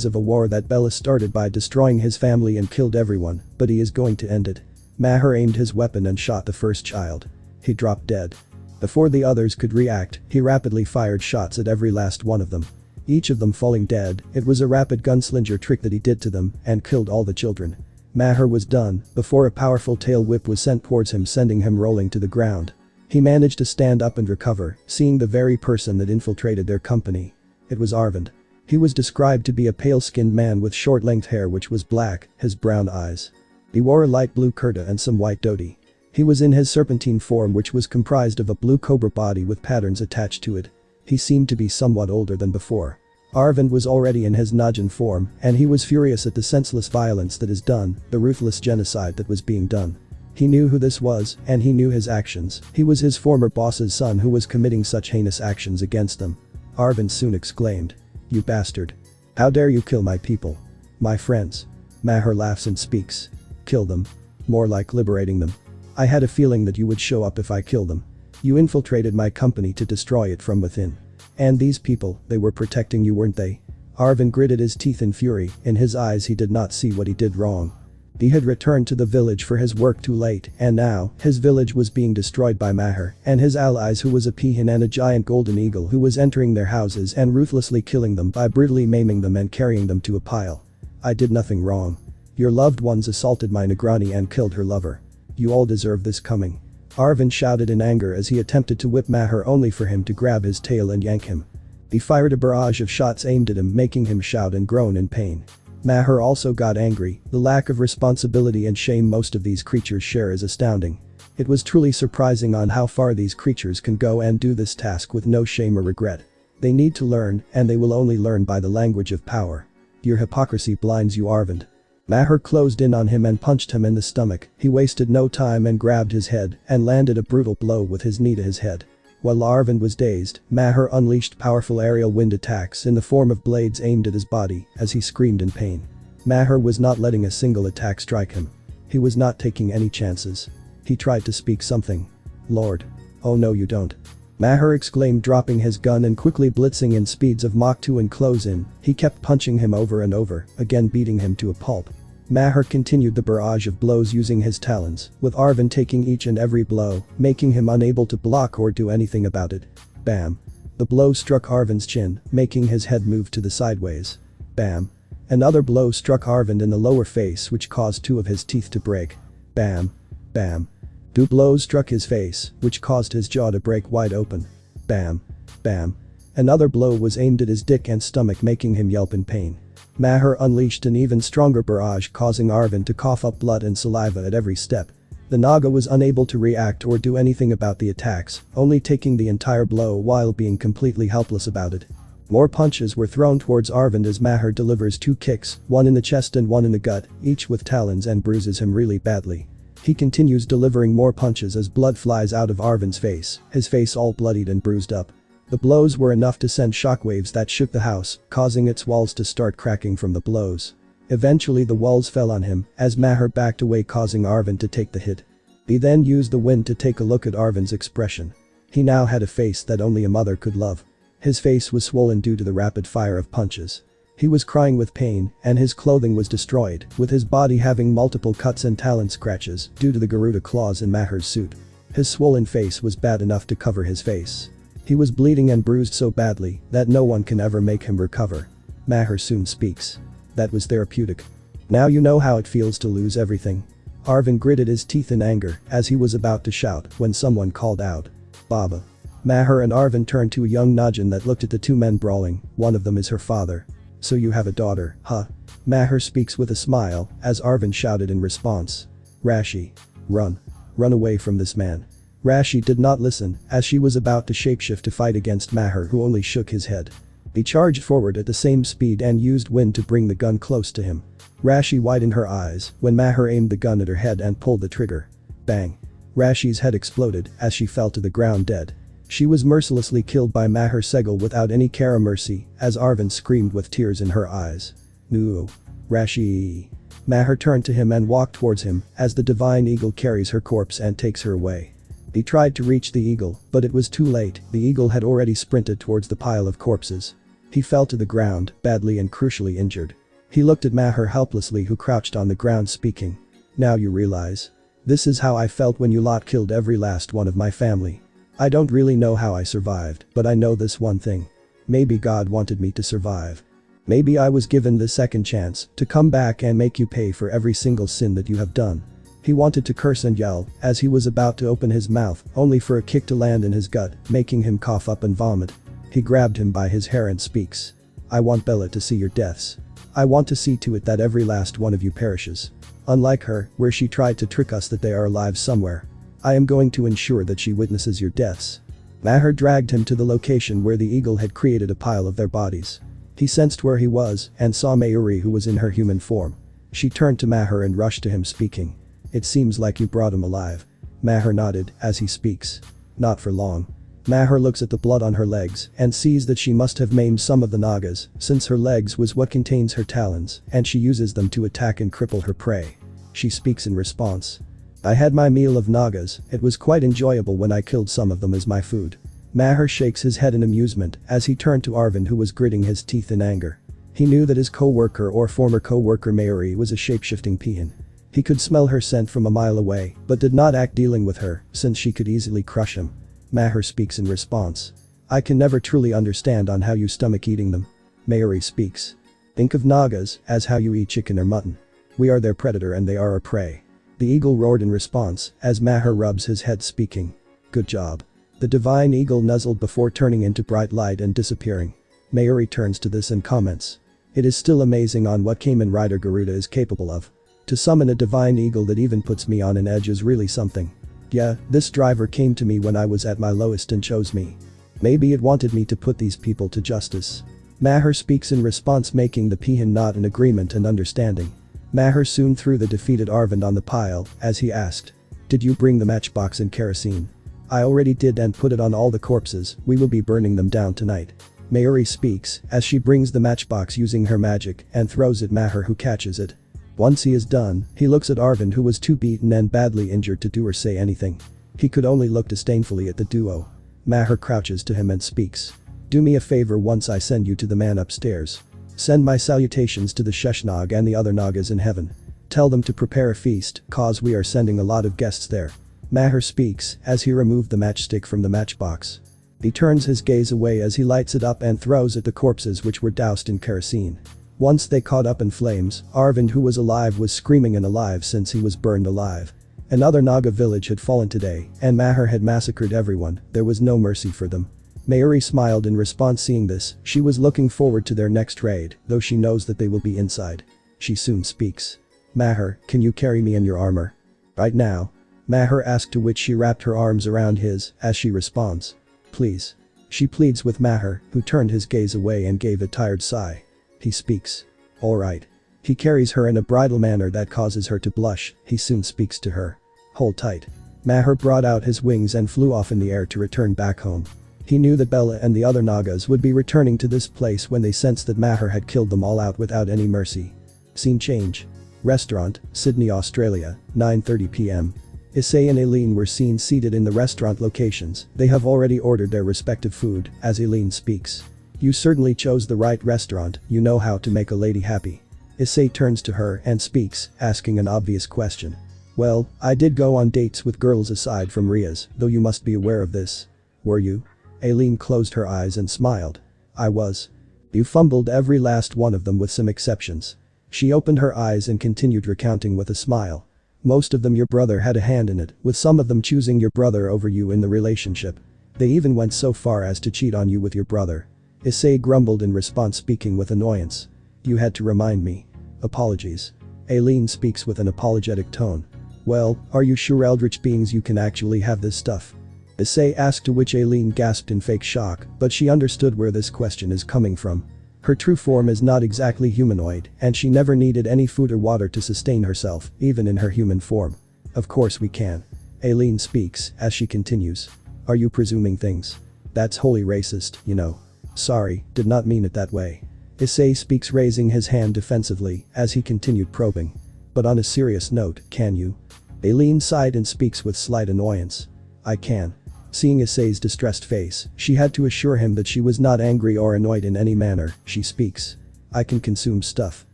of a war that Bella started by destroying his family and killed everyone, but he is going to end it. Maher aimed his weapon and shot the first child. He dropped dead. Before the others could react, he rapidly fired shots at every last one of them. Each of them falling dead. It was a rapid gunslinger trick that he did to them and killed all the children. Maher was done before a powerful tail whip was sent towards him, sending him rolling to the ground. He managed to stand up and recover, seeing the very person that infiltrated their company. It was Arvind. He was described to be a pale-skinned man with short length hair which was black, his brown eyes. He wore a light blue kurta and some white dhoti. He was in his serpentine form, which was comprised of a blue cobra body with patterns attached to it. He seemed to be somewhat older than before. Arvind was already in his Najin form, and he was furious at the senseless violence that is done, the ruthless genocide that was being done. He knew who this was, and he knew his actions. He was his former boss's son who was committing such heinous actions against them. Arvind soon exclaimed. "You bastard. How dare you kill my people? My friends." Maher laughs and speaks. "Kill them. More like liberating them. I had a feeling that you would show up if I killed them. You infiltrated my company to destroy it from within. And these people, they were protecting you, weren't they?" Arvind gritted his teeth in fury. In his eyes he did not see what he did wrong. He had returned to the village for his work too late, and now, his village was being destroyed by Maher and his allies, who was a peahen and a giant golden eagle who was entering their houses and ruthlessly killing them by brutally maiming them and carrying them to a pile. "I did nothing wrong. Your loved ones assaulted my Negrani and killed her lover. You all deserve this coming." Arvind shouted in anger as he attempted to whip Maher, only for him to grab his tail and yank him. He fired a barrage of shots aimed at him, making him shout and groan in pain. Maher also got angry. The lack of responsibility and shame most of these creatures share is astounding. It was truly surprising on how far these creatures can go and do this task with no shame or regret. They need to learn, and they will only learn by the language of power. Your hypocrisy blinds you, Arvind. Maher closed in on him and punched him in the stomach. He wasted no time and grabbed his head and landed a brutal blow with his knee to his head. While Arvind was dazed, Maher unleashed powerful aerial wind attacks in the form of blades aimed at his body as he screamed in pain. Maher was not letting a single attack strike him. He was not taking any chances. He tried to speak something. "Lord. Oh no, you don't." Maher exclaimed, dropping his gun and quickly blitzing in speeds of Mach 2 and close in. He kept punching him over and over, again beating him to a pulp. Maher continued the barrage of blows using his talons, with Arvind taking each and every blow, making him unable to block or do anything about it. Bam. The blow struck Arvind's chin, making his head move to the sideways. Bam. Another blow struck Arvind in the lower face, which caused two of his teeth to break. Bam. Bam. Two blows struck his face, which caused his jaw to break wide open. Bam. Bam. Another blow was aimed at his dick and stomach, making him yelp in pain. Maher unleashed an even stronger barrage, causing Arvind to cough up blood and saliva at every step. The Naga was unable to react or do anything about the attacks, only taking the entire blow while being completely helpless about it. More punches were thrown towards Arvind as Maher delivers two kicks, one in the chest and one in the gut, each with talons, and bruises him really badly. He continues delivering more punches as blood flies out of Arvind's face, his face all bloodied and bruised up. The blows were enough to send shockwaves that shook the house, causing its walls to start cracking from the blows. Eventually the walls fell on him as Maher backed away, causing Arvind to take the hit. He then used the wind to take a look at Arvind's expression. He now had a face that only a mother could love. His face was swollen due to the rapid fire of punches. He was crying with pain, and his clothing was destroyed, with his body having multiple cuts and talon scratches due to the Garuda claws in Maher's suit. His swollen face was bad enough to cover his face. He was bleeding and bruised so badly that no one can ever make him recover. Maher soon speaks. That was therapeutic. Now you know how it feels to lose everything. Arvind gritted his teeth in anger as he was about to shout when someone called out. Baba. Maher and Arvind turned to a young Najin that looked at the two men brawling. One of them is her father. So you have a daughter, huh? Maher speaks with a smile as Arvind shouted in response. Rashi. Run. Run away from this man. Rashi did not listen as she was about to shapeshift to fight against Maher, who only shook his head. He charged forward at the same speed and used wind to bring the gun close to him. Rashi widened her eyes when Maher aimed the gun at her head and pulled the trigger. Bang. Rashi's head exploded as she fell to the ground dead. She was mercilessly killed by Maher Segal without any care or mercy as Arvind screamed with tears in her eyes. No. Rashi. Maher turned to him and walked towards him as the divine eagle carries her corpse and takes her away. He tried to reach the eagle, but it was too late. The eagle had already sprinted towards the pile of corpses. He fell to the ground, badly and crucially injured. He looked at Maher helplessly, who crouched on the ground, speaking. Now you realize. This is how I felt when you lot killed every last one of my family. I don't really know how I survived, but I know this one thing. Maybe God wanted me to survive. Maybe I was given the second chance to come back and make you pay for every single sin that you have done. He wanted to curse and yell as he was about to open his mouth, only for a kick to land in his gut, making him cough up and vomit. He grabbed him by his hair and speaks. I want Bella to see your deaths. I want to see to it that every last one of you perishes. Unlike her, where she tried to trick us that they are alive somewhere. I am going to ensure that she witnesses your deaths. Maher dragged him to the location where the eagle had created a pile of their bodies. He sensed where he was and saw Mayuri, who was in her human form. She turned to Maher and rushed to him, speaking. It seems like you brought him alive. Maher nodded as he speaks. Not for long. Maher looks at the blood on her legs and sees that she must have maimed some of the Nagas, since her legs was what contains her talons, and she uses them to attack and cripple her prey. She speaks in response. I had my meal of Nagas, it was quite enjoyable when I killed some of them as my food. Maher shakes his head in amusement as he turned to Arvind, who was gritting his teeth in anger. He knew that his co-worker or former co-worker Mayuri was a shape-shifting peon. He could smell her scent from a mile away, but did not act dealing with her, since she could easily crush him. Maher speaks in response. I can never truly understand on how you stomach eating them. Mayuri speaks. Think of Nagas as how you eat chicken or mutton. We are their predator and they are our prey. The eagle roared in response as Maher rubs his head, speaking. Good job. The divine eagle nuzzled before turning into bright light and disappearing. Mayuri turns to this and comments. It is still amazing on what Kamen Rider Garuda is capable of. To summon a divine eagle that even puts me on an edge is really something. Yeah, this driver came to me when I was at my lowest and chose me. Maybe it wanted me to put these people to justice. Maher speaks in response, making the peon nod in agreement and understanding. Maher soon threw the defeated Arvind on the pile as he asked. Did you bring the matchbox and kerosene? I already did and put it on all the corpses, we will be burning them down tonight. Mayuri speaks as she brings the matchbox using her magic and throws at Maher, who catches it. Once he is done, he looks at Arvind, who was too beaten and badly injured to do or say anything. He could only look disdainfully at the duo. Maher crouches to him and speaks. Do me a favor once I send you to the man upstairs. Send my salutations to the Sheshnag and the other Nagas in heaven. Tell them to prepare a feast, cause we are sending a lot of guests there. Maher speaks as he removed the matchstick from the matchbox. He turns his gaze away as he lights it up and throws at the corpses, which were doused in kerosene. Once they caught up in flames, Arvind, who was alive, was screaming and alive since he was burned alive. Another Naga village had fallen today, and Maher had massacred everyone, there was no mercy for them. Mayuri smiled in response, seeing this. She was looking forward to their next raid, though she knows that they will be inside. She soon speaks. Maher, can you carry me in your armor? Right now? Maher asked, to which she wrapped her arms around his as she responds. Please. She pleads with Maher, who turned his gaze away and gave a tired sigh. He speaks. Alright. He carries her in a bridal manner that causes her to blush. He soon speaks to her. Hold tight. Maher brought out his wings and flew off in the air to return back home. He knew that Bella and the other Nagas would be returning to this place when they sensed that Maher had killed them all out without any mercy. Scene change. Restaurant, Sydney, Australia, 9:30 p.m. Issei and Aileen were seen seated in the restaurant locations. They have already ordered their respective food, as Aileen speaks. You certainly chose the right restaurant, you know how to make a lady happy. Issei turns to her and speaks, asking an obvious question. Well, I did go on dates with girls aside from Ria's, though you must be aware of this. Were you? Aileen closed her eyes and smiled. I was. You fumbled every last one of them with some exceptions. She opened her eyes and continued recounting with a smile. Most of them your brother had a hand in it, with some of them choosing your brother over you in the relationship. They even went so far as to cheat on you with your brother. Issei grumbled in response, speaking with annoyance. You had to remind me. Apologies. Aileen speaks with an apologetic tone. Well, are you sure eldritch beings you can actually have this stuff? Issei asked, to which Aileen gasped in fake shock, but she understood where this question is coming from. Her true form is not exactly humanoid, and she never needed any food or water to sustain herself, even in her human form. Of course we can. Aileen speaks as she continues. Are you presuming things? That's wholly racist, you know. Sorry, did not mean it that way. Issei speaks, raising his hand defensively as he continued probing. But on a serious note, can you? Aileen sighed and speaks with slight annoyance. I can. Seeing Issei's distressed face, she had to assure him that she was not angry or annoyed in any manner. She speaks. I can consume stuff.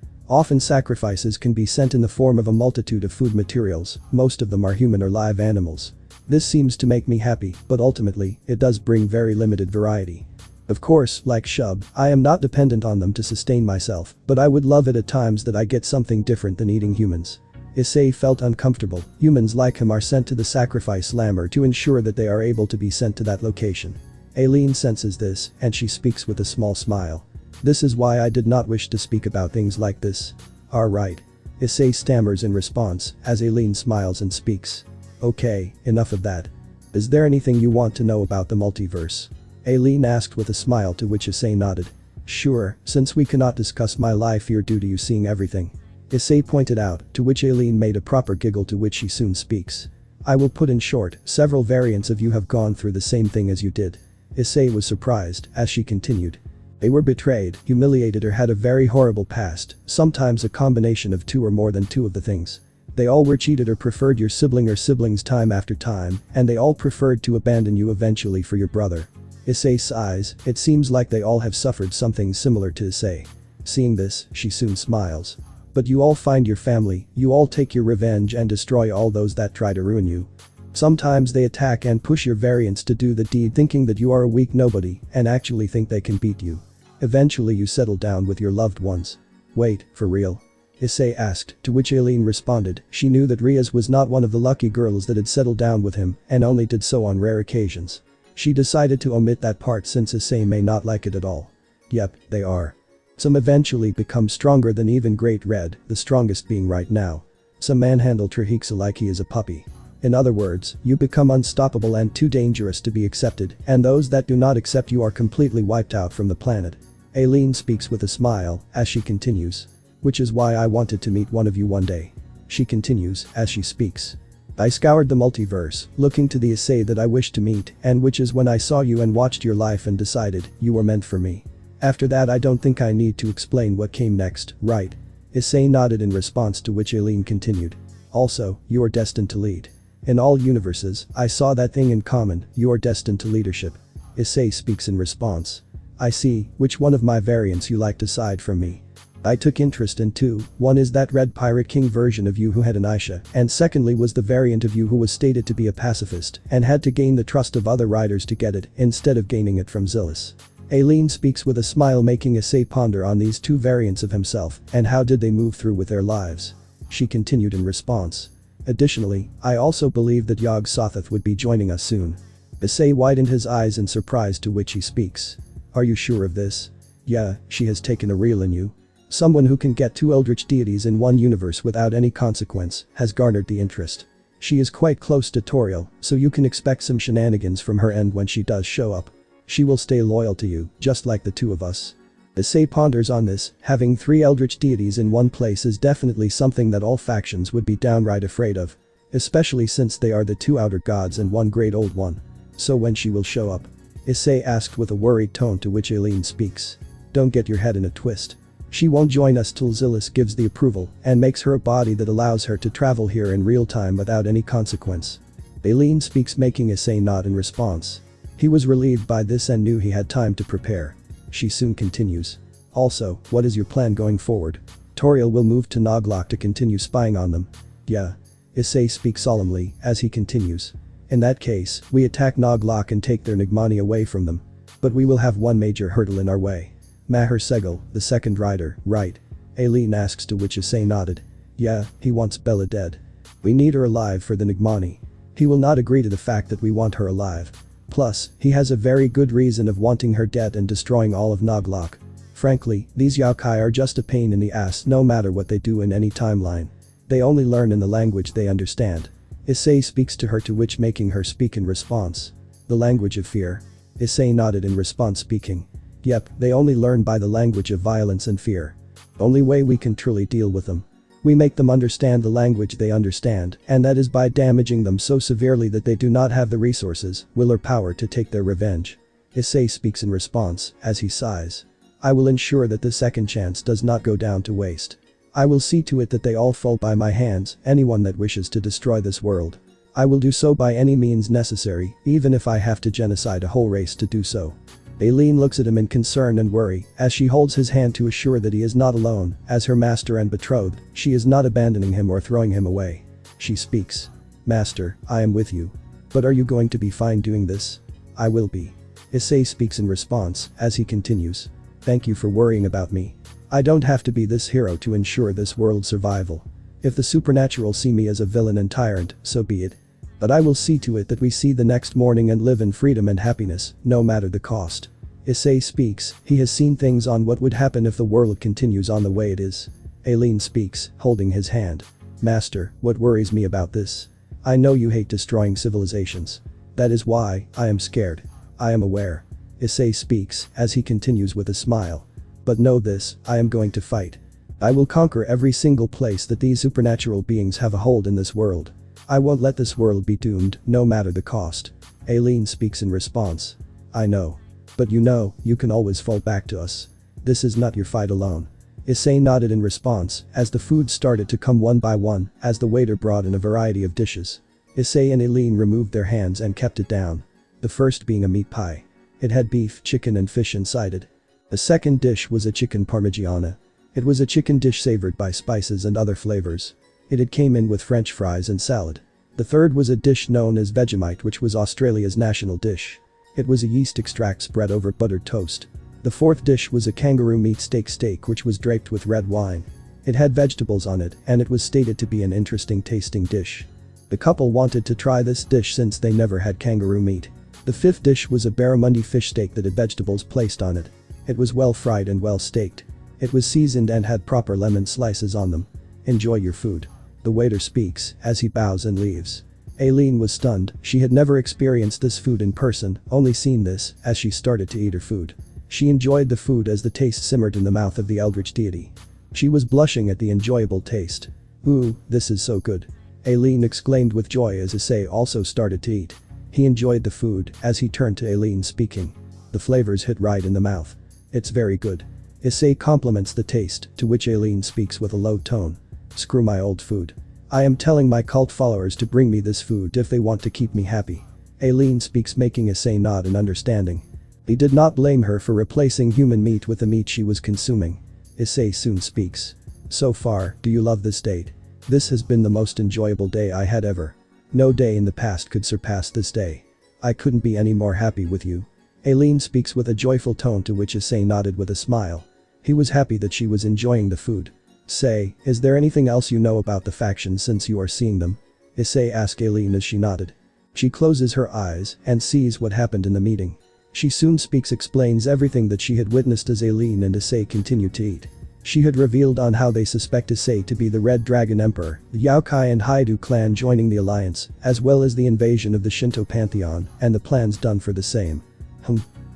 Often sacrifices can be sent in the form of a multitude of food materials, most of them are human or live animals. This seems to make me happy, but ultimately, it does bring very limited variety. Of course, like Shub, I am not dependent on them to sustain myself, but I would love it at times that I get something different than eating humans. Issei felt uncomfortable. Humans like him are sent to the sacrifice lammer to ensure that they are able to be sent to that location. Aileen senses this, and she speaks with a small smile. This is why I did not wish to speak about things like this. Alright. Issei stammers in response, as Aileen smiles and speaks. Okay, enough of that. Is there anything you want to know about the multiverse? Aileen asked with a smile, to which Issei nodded. Sure, since we cannot discuss my life here due to you seeing everything. Issei pointed out, to which Aileen made a proper giggle, to which she soon speaks. I will put in short, several variants of you have gone through the same thing as you did. Issei was surprised, as she continued. They were betrayed, humiliated or had a very horrible past, sometimes a combination of two or more than two of the things. They all were cheated or preferred your sibling or siblings time after time, and they all preferred to abandon you eventually for your brother. Issei sighs, it seems like they all have suffered something similar to Issei. Seeing this, she soon smiles. But you all find your family, you all take your revenge and destroy all those that try to ruin you. Sometimes they attack and push your variants to do the deed thinking that you are a weak nobody and actually think they can beat you. Eventually you settle down with your loved ones. Wait, for real? Issei asked, to which Aileen responded, she knew that Riaz was not one of the lucky girls that had settled down with him and only did so on rare occasions. She decided to omit that part since Issei may not like it at all. Yep, they are. Some eventually become stronger than even Great Red, the strongest being right now. Some manhandle Trihiksa like he is a puppy. In other words, you become unstoppable and too dangerous to be accepted, and those that do not accept you are completely wiped out from the planet. Aileen speaks with a smile, as she continues. Which is why I wanted to meet one of you one day. She continues, as she speaks. I scoured the multiverse, looking to the Issei that I wished to meet, and which is when I saw you and watched your life and decided, you were meant for me. After that I don't think I need to explain what came next, right? Issei nodded in response, to which Aileen continued. Also, you are destined to lead. In all universes, I saw that thing in common, you are destined to leadership. Issei speaks in response. I see, which one of my variants you liked aside from me. I took interest in two, one is that Red Pirate King version of you who had an Aisha, and secondly was the variant of you who was stated to be a pacifist and had to gain the trust of other riders to get it instead of gaining it from Zillus. Aileen speaks with a smile, making Issei ponder on these two variants of himself and how did they move through with their lives. She continued in response. Additionally, I also believe that Yog Sothoth would be joining us soon. Issei widened his eyes in surprise, to which he speaks. Are you sure of this? Yeah, she has taken a reel in you. Someone who can get two eldritch deities in one universe without any consequence has garnered the interest. She is quite close to Toriel, so you can expect some shenanigans from her end when she does show up. She will stay loyal to you, just like the two of us. Issei ponders on this, having three eldritch deities in one place is definitely something that all factions would be downright afraid of. Especially since they are the two outer gods and one great old one. So when she will show up? Issei asked with a worried tone, to which Aileen speaks. Don't get your head in a twist. She won't join us till Zillus gives the approval and makes her a body that allows her to travel here in real time without any consequence. Aileen speaks, making Issei nod in response. He was relieved by this and knew he had time to prepare. She soon continues. Also, what is your plan going forward? Toriel will move to Noglok to continue spying on them. Yeah. Issei speaks solemnly, as he continues. In that case, we attack Noglok and take their Nigmani away from them. But we will have one major hurdle in our way. Maher Segel, the second rider, right? Aileen asks, to which Issei nodded. Yeah, he wants Bella dead. We need her alive for the Nigmani. He will not agree to the fact that we want her alive. Plus, he has a very good reason of wanting her dead and destroying all of Noglok. Frankly, these yokai are just a pain in the ass no matter what they do in any timeline. They only learn in the language they understand. Issei speaks to her, to which making her speak in response. The language of fear. Issei nodded in response, speaking. Yep, they only learn by the language of violence and fear. Only way we can truly deal with them. We make them understand the language they understand, and that is by damaging them so severely that they do not have the resources, will or power to take their revenge. Issei speaks in response, as he sighs. I will ensure that the second chance does not go down to waste. I will see to it that they all fall by my hands, anyone that wishes to destroy this world. I will do so by any means necessary, even if I have to genocide a whole race to do so. Aileen looks at him in concern and worry as she holds his hand to assure that he is not alone. As her master and betrothed, she is not abandoning him or throwing him away. She speaks. Master, I am with you. But are you going to be fine doing this? I will be. Issei speaks in response as he continues. Thank you for worrying about me. I don't have to be this hero to ensure this world's survival. If the supernatural see me as a villain and tyrant, so be it. But I will see to it that we see the next morning and live in freedom and happiness, no matter the cost. Issei speaks. He has seen things on what would happen if the world continues on the way it is. Aileen speaks, holding his hand. Master, what worries me about this? I know you hate destroying civilizations. That is why I am scared. I am aware. Issei speaks as he continues with a smile. But know this, I am going to fight. I will conquer every single place that these supernatural beings have a hold in this world. I won't let this world be doomed, no matter the cost. Aileen speaks in response. I know. But you can always fall back to us. This is not your fight alone. Issei nodded in response as the food started to come one by one as the waiter brought in a variety of dishes. Issei and Aileen removed their hands and kept it down. The first being a meat pie. It had beef, chicken and fish inside it. The second dish was a chicken parmigiana. It was a chicken dish savored by spices and other flavors. It came in with French fries and salad. The third was a dish known as Vegemite, which was Australia's national dish. It was a yeast extract spread over buttered toast. The fourth dish was a kangaroo meat steak which was draped with red wine. It had vegetables on it and it was stated to be an interesting tasting dish. The couple wanted to try this dish since they never had kangaroo meat. The fifth dish was a barramundi fish steak that had vegetables placed on it. It was well fried and well staked. It was seasoned and had proper lemon slices on them. Enjoy your food. The waiter speaks as he bows and leaves. Aileen was stunned. She had never experienced this food in person, only seen this as she started to eat her food. She enjoyed the food as the taste simmered in the mouth of the eldritch deity. She was blushing at the enjoyable taste. Ooh, this is so good. Aileen exclaimed with joy as Issei also started to eat. He enjoyed the food as he turned to Aileen speaking. The flavors hit right in the mouth. It's very good. Issei compliments the taste, to which Aileen speaks with a low tone. Screw my old food. I am telling my cult followers to bring me this food if they want to keep me happy. Aileen speaks, making Issei nod in understanding. He did not blame her for replacing human meat with the meat she was consuming. Issei soon speaks. So far, do you love this date? This has been the most enjoyable day I had ever. No day in the past could surpass this day. I couldn't be any more happy with you. Aileen speaks with a joyful tone, to which Issei nodded with a smile. He was happy that she was enjoying the food. Say, is there anything else you know about the factions since you are seeing them? Issei asked Aileen as she nodded. She closes her eyes and sees what happened in the meeting. She soon speaks, explains everything that she had witnessed as Aileen and Issei continued to eat. She had revealed on how they suspect Issei to be the Red Dragon Emperor, the Yaokai and Hyoudou clan joining the alliance, as well as the invasion of the Shinto pantheon and the plans done for the same.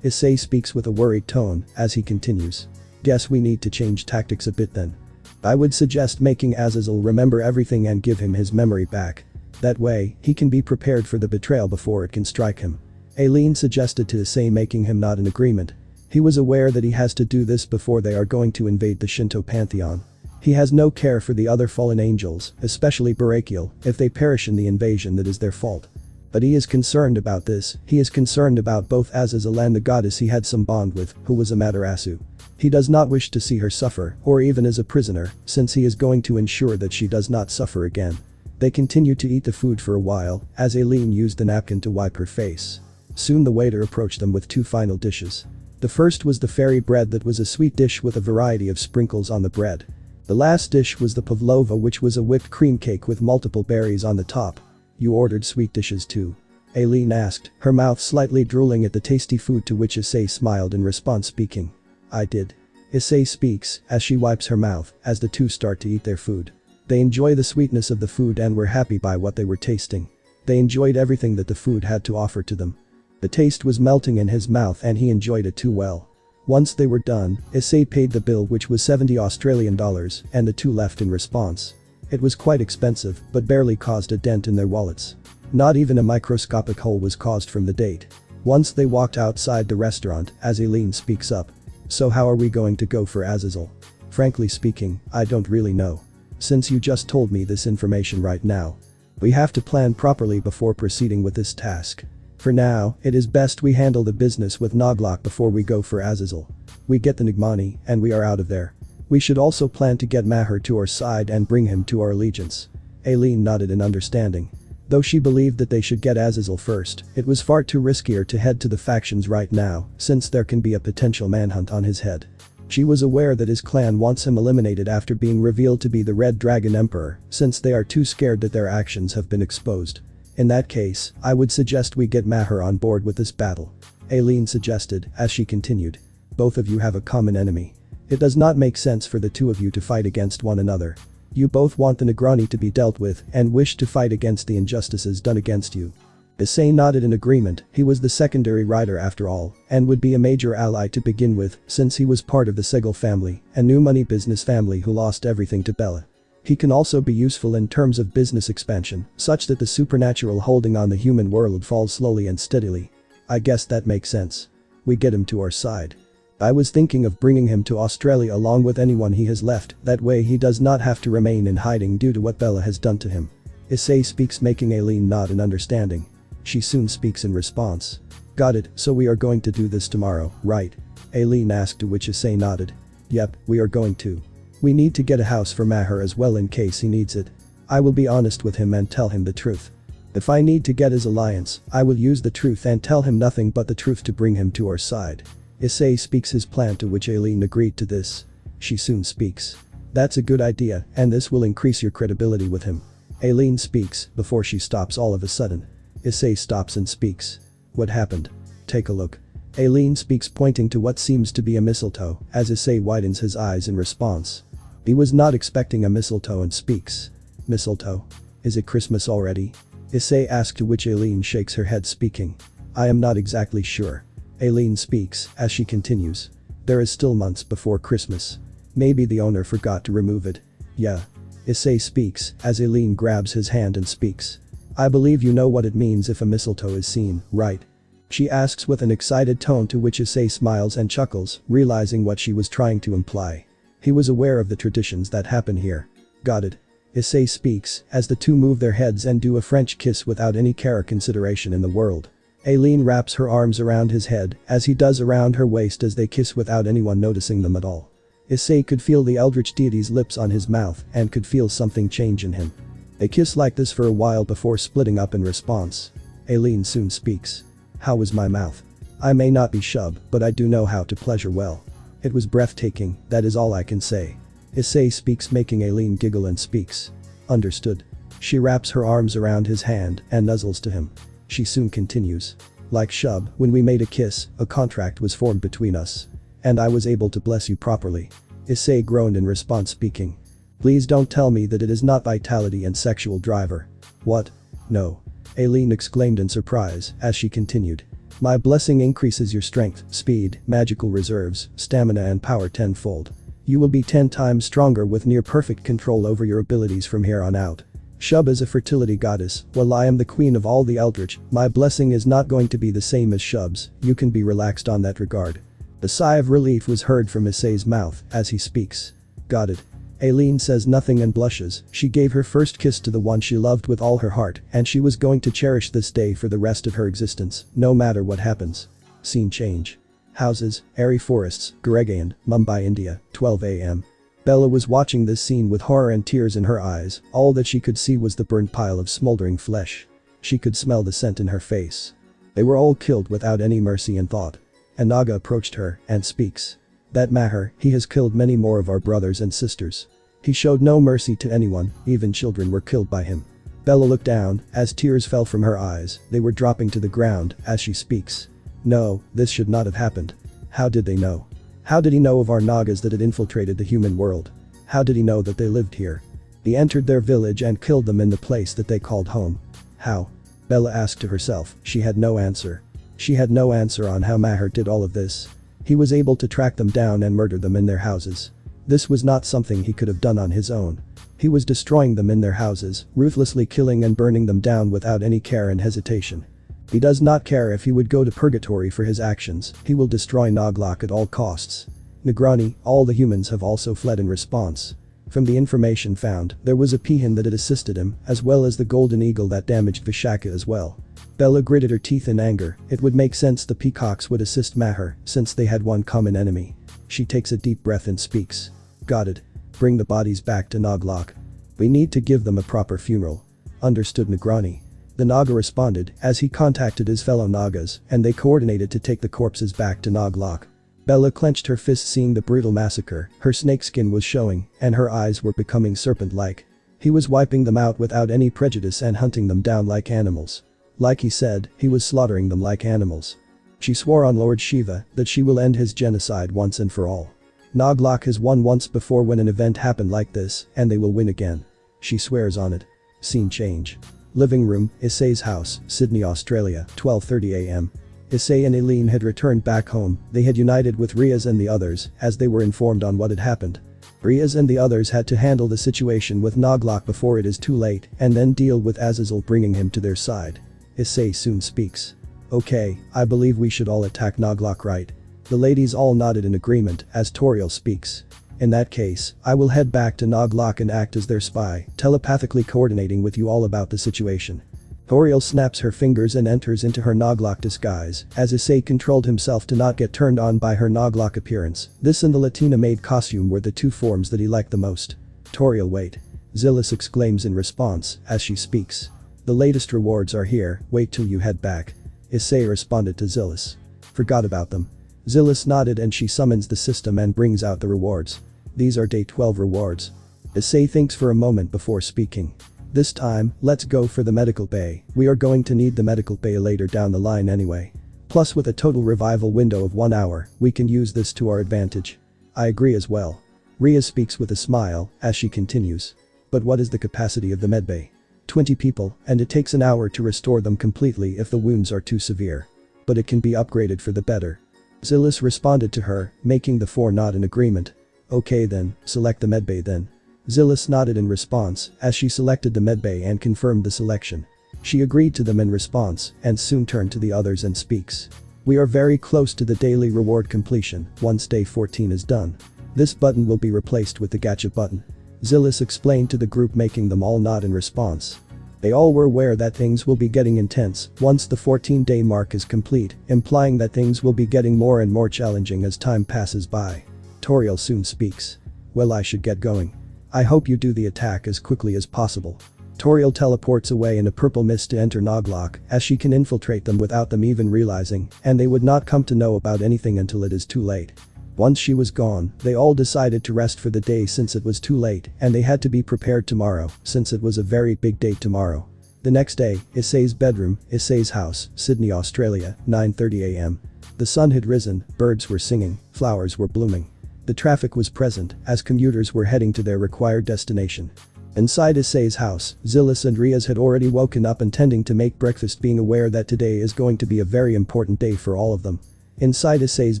Issei speaks with a worried tone as he continues. Guess we need to change tactics a bit then. I would suggest making Azazel remember everything and give him his memory back. That way, he can be prepared for the betrayal before it can strike him. Aileen suggested to Issei, making him nod in agreement. He was aware that he has to do this before they are going to invade the Shinto pantheon. He has no care for the other fallen angels, especially Barakiel. If they perish in the invasion, that is their fault. But he is concerned about this. He is concerned about both Azazel and the goddess he had some bond with, who was Amaterasu. He does not wish to see her suffer, or even as a prisoner, since he is going to ensure that she does not suffer again. They continued to eat the food for a while, as Aileen used a napkin to wipe her face. Soon the waiter approached them with two final dishes. The first was the fairy bread, that was a sweet dish with a variety of sprinkles on the bread. The last dish was the pavlova, which was a whipped cream cake with multiple berries on the top. You ordered sweet dishes too? Aileen asked, her mouth slightly drooling at the tasty food, to which Issei smiled in response, speaking. I did. Issei speaks as she wipes her mouth as the two start to eat their food. They enjoy the sweetness of the food and were happy by what they were tasting. They enjoyed everything that the food had to offer to them. The taste was melting in his mouth and he enjoyed it too well. Once they were done, Issei paid the bill, which was $70 and the two left in response. It was quite expensive but barely caused a dent in their wallets. Not even a microscopic hole was caused from the date. Once they walked outside the restaurant, as Aileen speaks up. So how are we going to go for Azazel? Frankly speaking, I don't really know. Since you just told me this information right now. We have to plan properly before proceeding with this task. For now, it is best we handle the business with Noglok before we go for Azazel. We get the Nigmani, and we are out of there. We should also plan to get Maher to our side and bring him to our allegiance. Aileen nodded in understanding. Though she believed that they should get Azazel first, it was far too riskier to head to the factions right now, since there can be a potential manhunt on his head. She was aware that his clan wants him eliminated after being revealed to be the Red Dragon Emperor, since they are too scared that their actions have been exposed. In that case, I would suggest we get Maher on board with this battle. Aileen suggested, as she continued. Both of you have a common enemy. It does not make sense for the two of you to fight against one another. You both want the Negrani to be dealt with and wish to fight against the injustices done against you. Issei nodded in agreement. He was the secondary rider after all, and would be a major ally to begin with since he was part of the Segal family, a new money business family who lost everything to Bella. He can also be useful in terms of business expansion, such that the supernatural holding on the human world falls slowly and steadily. I guess that makes sense. We get him to our side. I was thinking of bringing him to Australia along with anyone he has left, that way he does not have to remain in hiding due to what Bella has done to him. Issei speaks, making Aileen nod in understanding. She soon speaks in response. Got it, so we are going to do this tomorrow, right? Aileen asked, to which Issei nodded. Yep, we are going to. We need to get a house for Maher as well in case he needs it. I will be honest with him and tell him the truth. If I need to get his alliance, I will use the truth and tell him nothing but the truth to bring him to our side. Issei speaks his plan, to which Aileen agreed to this. She soon speaks. That's a good idea, and this will increase your credibility with him. Aileen speaks, before she stops all of a sudden. Issei stops and speaks. What happened? Take a look. Aileen speaks, pointing to what seems to be a mistletoe, as Issei widens his eyes in response. He was not expecting a mistletoe and speaks. Mistletoe? Is it Christmas already? Issei asked, to which Aileen shakes her head, speaking. I am not exactly sure. Aileen speaks, as she continues. There is still months before Christmas. Maybe the owner forgot to remove it. Yeah. Issei speaks, as Aileen grabs his hand and speaks. I believe you know what it means if a mistletoe is seen, right? She asks with an excited tone, to which Issei smiles and chuckles, realizing what she was trying to imply. He was aware of the traditions that happen here. Got it. Issei speaks, as the two move their heads and do a French kiss without any care or consideration in the world. Aileen wraps her arms around his head, as he does around her waist, as they kiss without anyone noticing them at all. Issei could feel the eldritch deity's lips on his mouth and could feel something change in him. They kiss like this for a while before splitting up in response. Aileen soon speaks. How was my mouth? I may not be Shub, but I do know how to pleasure well. It was breathtaking, that is all I can say. Issei speaks, making Aileen giggle and speaks. Understood. She wraps her arms around his hand and nuzzles to him. She soon continues. Like Shub, when we made a kiss, a contract was formed between us. And I was able to bless you properly. Issei groaned in response, speaking. Please don't tell me that it is not vitality and sexual driver. What? No. Aileen exclaimed in surprise, as she continued. My blessing increases your strength, speed, magical reserves, stamina and power tenfold. You will be 10 times stronger with near perfect control over your abilities from here on out. Shub is a fertility goddess, while I am the queen of all the eldritch, my blessing is not going to be the same as Shub's, you can be relaxed on that regard. The sigh of relief was heard from Issei's mouth as he speaks. Got it. Aileen says nothing and blushes. She gave her first kiss to the one she loved with all her heart, and she was going to cherish this day for the rest of her existence, no matter what happens. Scene change. Houses, airy forests, Goregaon, Mumbai, India, 12 a.m. Bella was watching this scene with horror and tears in her eyes. All that she could see was the burnt pile of smoldering flesh. She could smell the scent in her face. They were all killed without any mercy and thought. A Naga approached her and speaks. That Maher, he has killed many more of our brothers and sisters. He showed no mercy to anyone, even children were killed by him. Bella looked down, as tears fell from her eyes, they were dropping to the ground as she speaks. No, this should not have happened. How did they know? How did he know of our Nagas that had infiltrated the human world? How did he know that they lived here? He entered their village and killed them in the place that they called home. How? Bella asked to herself. She had no answer. She had no answer on how Maher did all of this. He was able to track them down and murder them in their houses. This was not something he could have done on his own. He was destroying them in their houses, ruthlessly killing and burning them down without any care and hesitation. He does not care if he would go to purgatory for his actions, he will destroy Noglok at all costs. Negrani, all the humans have also fled in response. From the information found, there was a peahen that had assisted him, as well as the golden eagle that damaged Vishaka as well. Bella gritted her teeth in anger. It would make sense the peacocks would assist Maher, since they had one common enemy. She takes a deep breath and speaks. Got it. Bring the bodies back to Naglok. We need to give them a proper funeral. Understood, Negrani. The Naga responded as he contacted his fellow Nagas and they coordinated to take the corpses back to Naglok. Bella clenched her fist seeing the brutal massacre, her snakeskin was showing and her eyes were becoming serpent-like. He was wiping them out without any prejudice and hunting them down like animals. Like he said, he was slaughtering them like animals. She swore on Lord Shiva that she will end his genocide once and for all. Naglok has won once before when an event happened like this, and they will win again. She swears on it. Scene change. Living room, Issei's house, Sydney, Australia, 12:30 am. Issei and Eileen had returned back home. They had united with Riaz and the others as they were informed on what had happened. Riaz and the others had to handle the situation with Naglok before it is too late and then deal with Azazel bringing him to their side. Issei soon speaks. Okay, I believe we should all attack Naglok, right? The ladies all nodded in agreement as Toriel speaks. In that case, I will head back to Naglok and act as their spy, telepathically coordinating with you all about the situation. Toriel snaps her fingers and enters into her Naglok disguise as Issei controlled himself to not get turned on by her Naglok appearance. This and the Latina maid costume were the two forms that he liked the most. Toriel, wait. Zillis exclaims in response as she speaks. The latest rewards are here, wait till you head back. Issei responded to Zillis. Forgot about them. Zillis nodded and she summons the system and brings out the rewards. These are day 12 rewards. Issei thinks for a moment before speaking. This time, let's go for the medical bay. We are going to need the medical bay later down the line anyway. Plus with a total revival window of 1 hour, we can use this to our advantage. I agree as well. Ria speaks with a smile as she continues. But what is the capacity of the medbay? 20 people, and it takes an hour to restore them completely if the wounds are too severe. But it can be upgraded for the better. Zillis responded to her, making the four nod in agreement. Okay then, select the medbay then. Zillis nodded in response as she selected the medbay and confirmed the selection. She agreed to them in response and soon turned to the others and speaks. We are very close to the daily reward completion once day 14 is done. This button will be replaced with the gacha button. Zillis explained to the group, making them all nod in response. They all were aware that things will be getting intense once the 14-day mark is complete, implying that things will be getting more and more challenging as time passes by. Toriel soon speaks. Well, I should get going. I hope you do the attack as quickly as possible. Toriel teleports away in a purple mist to enter Naglok as she can infiltrate them without them even realizing, and they would not come to know about anything until it is too late. Once she was gone, they all decided to rest for the day since it was too late and they had to be prepared tomorrow since it was a very big day tomorrow. The next day, Issei's bedroom, Issei's house, Sydney, Australia, 9:30 am. The sun had risen, birds were singing, flowers were blooming. The traffic was present as commuters were heading to their required destination. Inside Issei's house, Zillis and Riaz had already woken up intending to make breakfast, being aware that today is going to be a very important day for all of them. Inside Issei's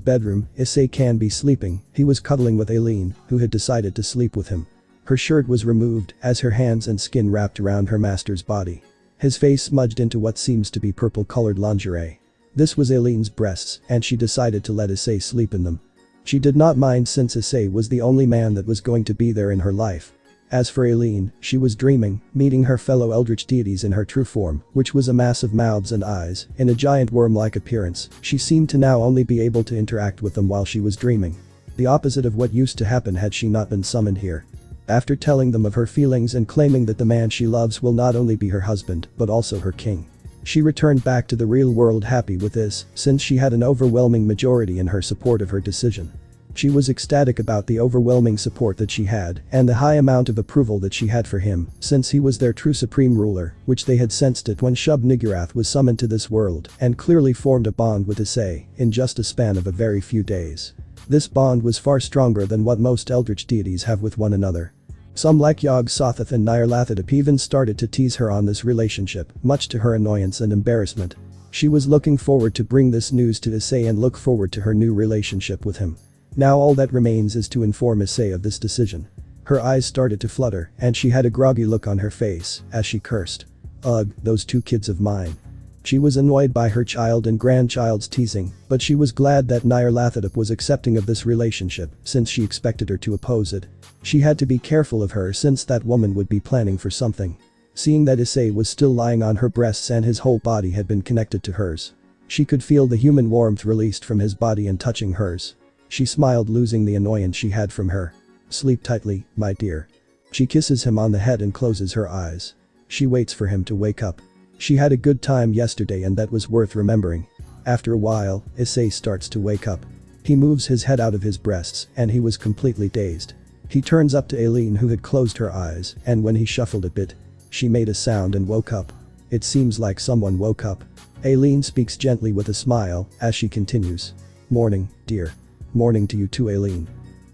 bedroom, Issei can be sleeping. He was cuddling with Eileen, who had decided to sleep with him. Her shirt was removed as her hands and skin wrapped around her master's body. His face smudged into what seems to be purple-colored lingerie. This was Eileen's breasts and she decided to let Issei sleep in them. She did not mind since Issei was the only man that was going to be there in her life. As for Eileen, she was dreaming, meeting her fellow eldritch deities in her true form, which was a mass of mouths and eyes, in a giant worm-like appearance. She seemed to now only be able to interact with them while she was dreaming. The opposite of what used to happen had she not been summoned here. After telling them of her feelings and claiming that the man she loves will not only be her husband, but also her king. She returned back to the real world happy with this, since she had an overwhelming majority in her support of her decision. She was ecstatic about the overwhelming support that she had and the high amount of approval that she had for him, since he was their true supreme ruler, which they had sensed it when Shub-Niggurath was summoned to this world and clearly formed a bond with Issei in just a span of a very few days. This bond was far stronger than what most eldritch deities have with one another. Some like Yog-Sothoth and Nyarlathotep even started to tease her on this relationship, much to her annoyance and embarrassment. She was looking forward to bring this news to Issei and look forward to her new relationship with him. Now all that remains is to inform Issei of this decision. Her eyes started to flutter and she had a groggy look on her face as she cursed. Ugh, those two kids of mine. She was annoyed by her child and grandchild's teasing, but she was glad that Nyarlathotep was accepting of this relationship since she expected her to oppose it. She had to be careful of her since that woman would be planning for something. Seeing that Issei was still lying on her breasts and his whole body had been connected to hers. She could feel the human warmth released from his body and touching hers. She smiled, losing the annoyance she had from her. "Sleep tightly, my dear." She kisses him on the head and closes her eyes. She waits for him to wake up. She had a good time yesterday and that was worth remembering. After a while, Issei starts to wake up. He moves his head out of his breasts and he was completely dazed. He turns up to Aileen, who had closed her eyes, and when he shuffled a bit, she made a sound and woke up. It seems like someone woke up. Aileen speaks gently with a smile as she continues. "Morning, dear." "Morning to you too, Aileen."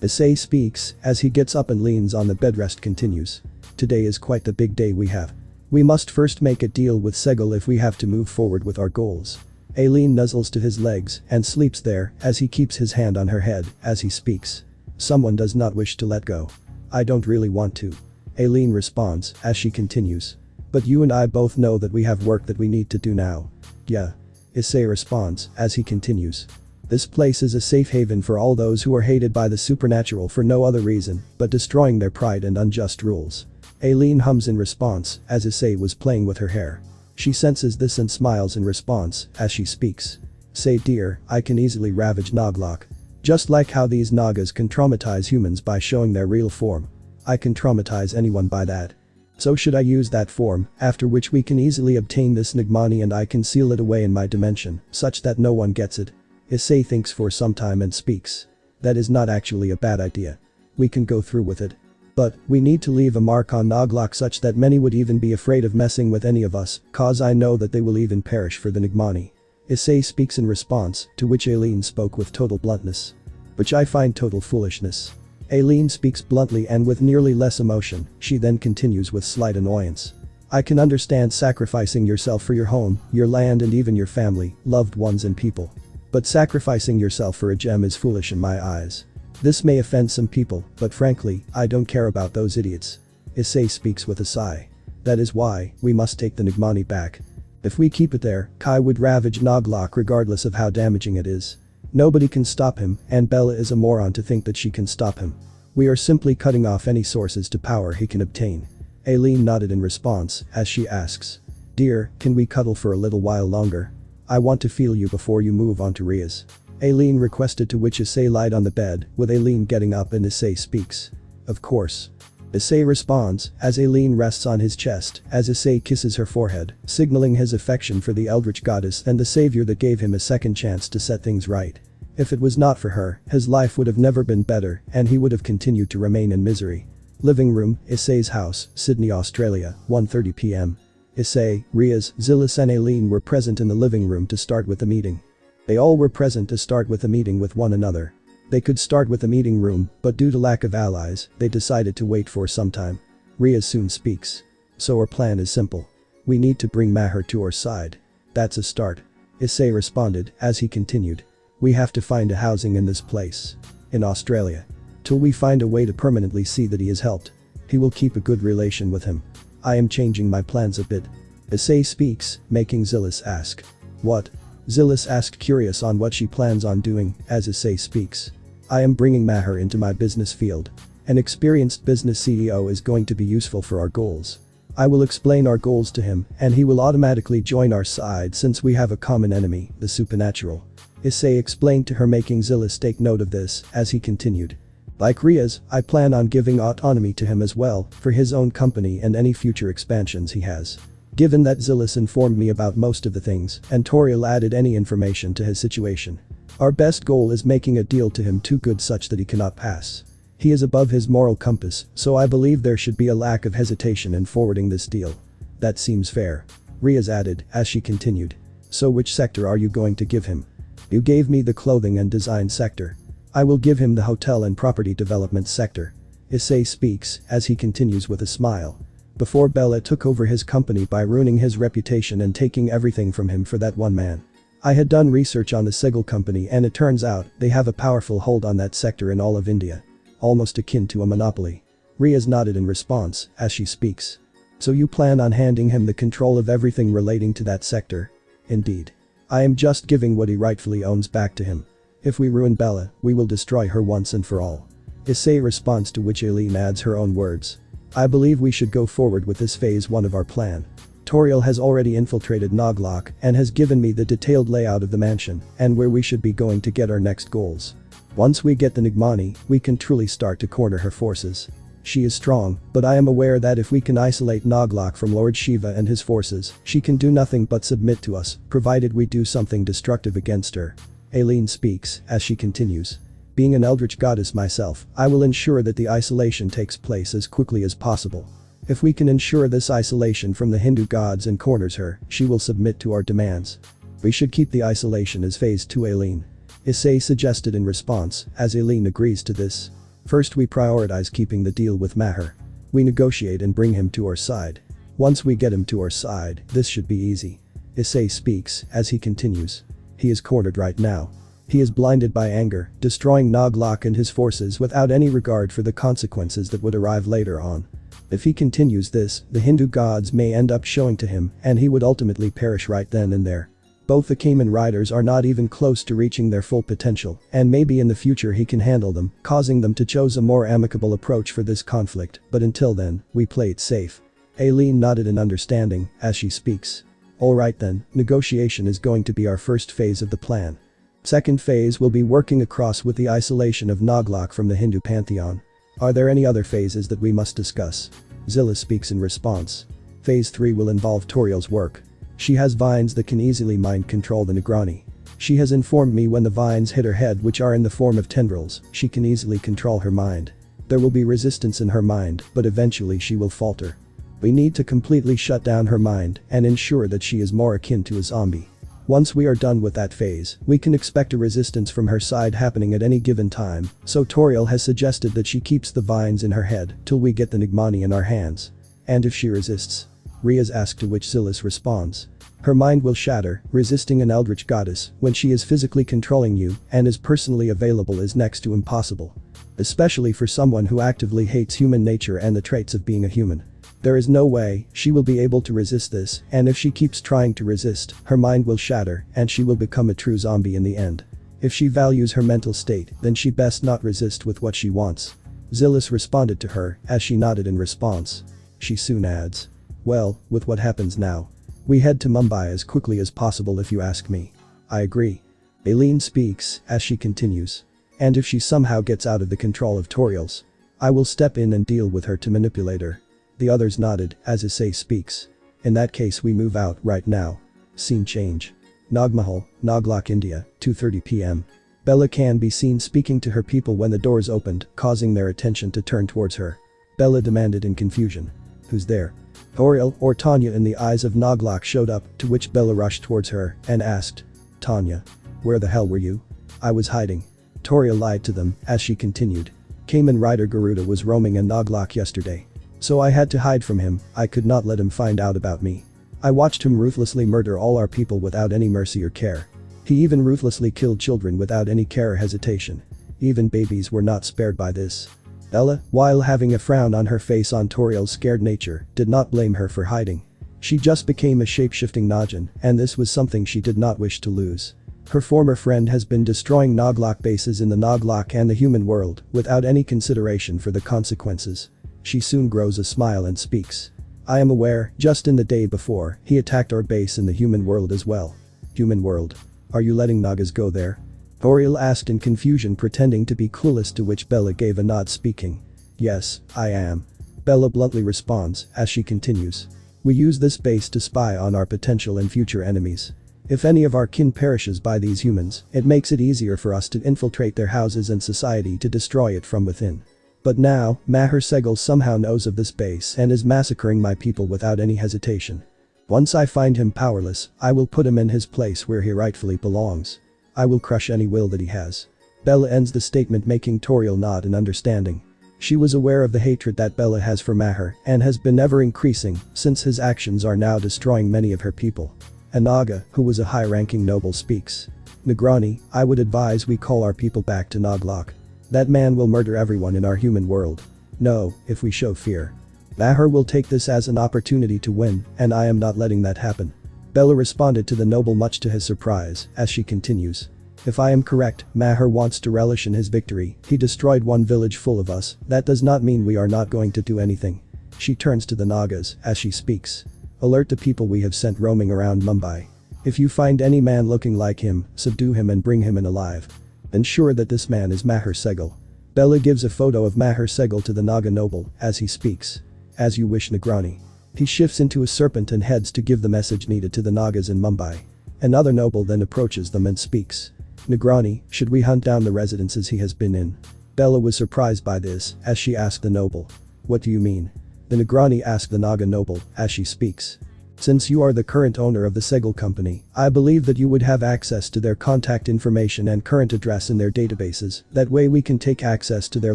Issei speaks as he gets up and leans on the bedrest. Continues. "Today is quite the big day we have. We must first make a deal with Segel if we have to move forward with our goals." Aileen nuzzles to his legs and sleeps there as he keeps his hand on her head as he speaks. "Someone does not wish to let go." "I don't really want to." Aileen responds as she continues. "But you and I both know that we have work that we need to do now." "Yeah." Issei responds as he continues. "This place is a safe haven for all those who are hated by the supernatural for no other reason but destroying their pride and unjust rules." Aileen hums in response as Issei was playing with her hair. She senses this and smiles in response as she speaks. "Say dear, I can easily ravage Noglok. Just like how these Nagas can traumatize humans by showing their real form. I can traumatize anyone by that. So should I use that form, after which we can easily obtain this Nigmani and I can seal it away in my dimension, such that no one gets it." Issei thinks for some time and speaks. "That is not actually a bad idea. We can go through with it. But, we need to leave a mark on Noglok such that many would even be afraid of messing with any of us, cause I know that they will even perish for the Nigmani." Issei speaks in response, to which Aileen spoke with total bluntness. "Which I find total foolishness." Aileen speaks bluntly and with nearly less emotion, she then continues with slight annoyance. "I can understand sacrificing yourself for your home, your land and even your family, loved ones and people. But sacrificing yourself for a gem is foolish in my eyes. This may offend some people, but frankly, I don't care about those idiots." Issei speaks with a sigh. "That is why, we must take the Nigmani back. If we keep it there, Kai would ravage Noglok regardless of how damaging it is. Nobody can stop him, and Bella is a moron to think that she can stop him. We are simply cutting off any sources to power he can obtain." Aileen nodded in response as she asks. "Dear, can we cuddle for a little while longer? I want to feel you before you move on to Ria's." Aileen requested, to which Issei lied on the bed, with Aileen getting up and Issei speaks. "Of course." Issei responds as Aileen rests on his chest as Issei kisses her forehead, signaling his affection for the eldritch goddess and the savior that gave him a second chance to set things right. If it was not for her, his life would have never been better and he would have continued to remain in misery. Living room, Issei's house, Sydney, Australia, 1:30 p.m. Issei, Riaz, Zillis and Aileen were present in the living room to start with the meeting. They all were present to start with a meeting with one another. They could start with the meeting room, but due to lack of allies, they decided to wait for some time. Riaz soon speaks. "So our plan is simple. We need to bring Maher to our side. That's a start." Issei responded as he continued. "We have to find a housing in this place. In Australia. Till we find a way to permanently see that he is helped. He will keep a good relation with him. I am changing my plans a bit." Issei speaks, making Zillis ask. "What?" Zillis asked, curious on what she plans on doing, as Issei speaks. "I am bringing Maher into my business field. An experienced business CEO is going to be useful for our goals. I will explain our goals to him and he will automatically join our side since we have a common enemy, the supernatural." Issei explained to her, making Zillis take note of this as he continued. "Like Riaz, I plan on giving autonomy to him as well, for his own company and any future expansions he has." Given that Zillis informed me about most of the things, and Toriel added any information to his situation. Our best goal is making a deal to him too good such that he cannot pass. He is above his moral compass, so I believe there should be a lack of hesitation in forwarding this deal. That seems fair. Riaz added, as she continued. "So which sector are you going to give him? You gave me the clothing and design sector. I will give him the hotel and property development sector." Issei speaks, as he continues with a smile. "Before Bella took over his company by ruining his reputation and taking everything from him for that one man. I had done research on the Segel company and it turns out they have a powerful hold on that sector in all of India. Almost akin to a monopoly." Riaz nodded in response, as she speaks. "So you plan on handing him the control of everything relating to that sector?" Indeed. I am just giving what he rightfully owns back to him. If we ruin Bella, we will destroy her once and for all. Issei responds, to which Aileen adds her own words. I believe we should go forward with this phase 1 of our plan. Toriel has already infiltrated Noglock and has given me the detailed layout of the mansion and where we should be going to get our next goals. Once we get the Nigmani, we can truly start to corner her forces. She is strong, but I am aware that if we can isolate Noglock from Lord Shiva and his forces, she can do nothing but submit to us, provided we do something destructive against her. Aileen speaks, as she continues. Being an eldritch goddess myself, I will ensure that the isolation takes place as quickly as possible. If we can ensure this isolation from the Hindu gods and corners her, she will submit to our demands. We should keep the isolation as phase 2, Aileen. Issei suggested in response, as Aileen agrees to this. First we prioritize keeping the deal with Maher. We negotiate and bring him to our side. Once we get him to our side, this should be easy. Issei speaks, as he continues. He is cornered right now. He is blinded by anger, destroying Noglock and his forces without any regard for the consequences that would arrive later on. If he continues this, the Hindu gods may end up showing to him and he would ultimately perish right then and there. Both the Kamen Riders are not even close to reaching their full potential, and maybe in the future he can handle them, causing them to choose a more amicable approach for this conflict, but until then, we play it safe. Aileen nodded in understanding, as she speaks. Alright then, negotiation is going to be our first phase of the plan. Second phase will be working across with the isolation of Noglock from the Hindu pantheon. Are there any other phases that we must discuss? Zilla speaks in response. Phase 3 will involve Toriel's work. She has vines that can easily mind control the Negrani. She has informed me when the vines hit her head, which are in the form of tendrils, she can easily control her mind. There will be resistance in her mind, but eventually she will falter. We need to completely shut down her mind and ensure that she is more akin to a zombie. Once we are done with that phase, we can expect a resistance from her side happening at any given time, so Toriel has suggested that she keeps the vines in her head till we get the Nigmani in our hands. And if she resists? Riaz asks, to which Zilis responds. Her mind will shatter. Resisting an eldritch goddess when she is physically controlling you and is personally available is next to impossible. Especially for someone who actively hates human nature and the traits of being a human. There is no way she will be able to resist this, and if she keeps trying to resist, her mind will shatter and she will become a true zombie in the end. If she values her mental state, then she best not resist with what she wants. Zilis responded to her, as she nodded in response. She soon adds. Well, with what happens now? We head to Mumbai as quickly as possible if you ask me. I agree. Aileen speaks, as she continues. And if she somehow gets out of the control of Toriel's, I will step in and deal with her to manipulate her. The others nodded, as Issei speaks. In that case we move out right now. Scene change. Nagmahal, Noglock, India, 2:30 p.m. Bella can be seen speaking to her people when the doors opened, causing their attention to turn towards her. Bella demanded in confusion. Who's there? Toriel or Tanya in the eyes of Noglock showed up, to which Bella rushed towards her and asked. Tanya. Where the hell were you? I was hiding. Toriel lied to them, as she continued. Kamen Rider Garuda was roaming in Noglock yesterday. So I had to hide from him. I could not let him find out about me. I watched him ruthlessly murder all our people without any mercy or care. He even ruthlessly killed children without any care or hesitation. Even babies were not spared by this. Bella, while having a frown on her face on Toriel's scared nature, did not blame her for hiding. She just became a shape-shifting Najin, and this was something she did not wish to lose. Her former friend has been destroying Noglock bases in the Noglock and the human world without any consideration for the consequences. She soon grows a smile and speaks. I am aware, just in the day before, he attacked our base in the human world as well. Human world? Are you letting Nagas go there? Toriel asked in confusion, pretending to be clueless, to which Bella gave a nod, speaking. Yes, I am. Bella bluntly responds, as she continues. We use this base to spy on our potential and future enemies. If any of our kin perishes by these humans, it makes it easier for us to infiltrate their houses and society to destroy it from within. But now, Maher Segal somehow knows of this base and is massacring my people without any hesitation. Once I find him powerless, I will put him in his place where he rightfully belongs. I will crush any will that he has. Bella ends the statement, making Toriel nod in understanding. She was aware of the hatred that Bella has for Maher and has been ever increasing since his actions are now destroying many of her people. A Naga, who was a high-ranking noble, speaks. Negrani, I would advise we call our people back to Noglock. That man will murder everyone in our human world. No, if we show fear. Maher will take this as an opportunity to win, and I am not letting that happen. Bella responded to the noble much to his surprise, as she continues. If I am correct, Maher wants to relish in his victory. He destroyed one village full of us. That does not mean we are not going to do anything. She turns to the Nagas as she speaks. Alert the people we have sent roaming around Mumbai. If you find any man looking like him, subdue him and bring him in alive. Ensure that this man is Maher Segal. Bella gives a photo of Maher Segal to the Naga noble as he speaks. As you wish, Negrani. He shifts into a serpent and heads to give the message needed to the Nagas in Mumbai. Another noble then approaches them and speaks. Negrani, should we hunt down the residences he has been in? Bella was surprised by this as she asked the noble. What do you mean? The Negrani asked the Naga noble as she speaks. Since you are the current owner of the Segal company, I believe that you would have access to their contact information and current address in their databases. That way we can take access to their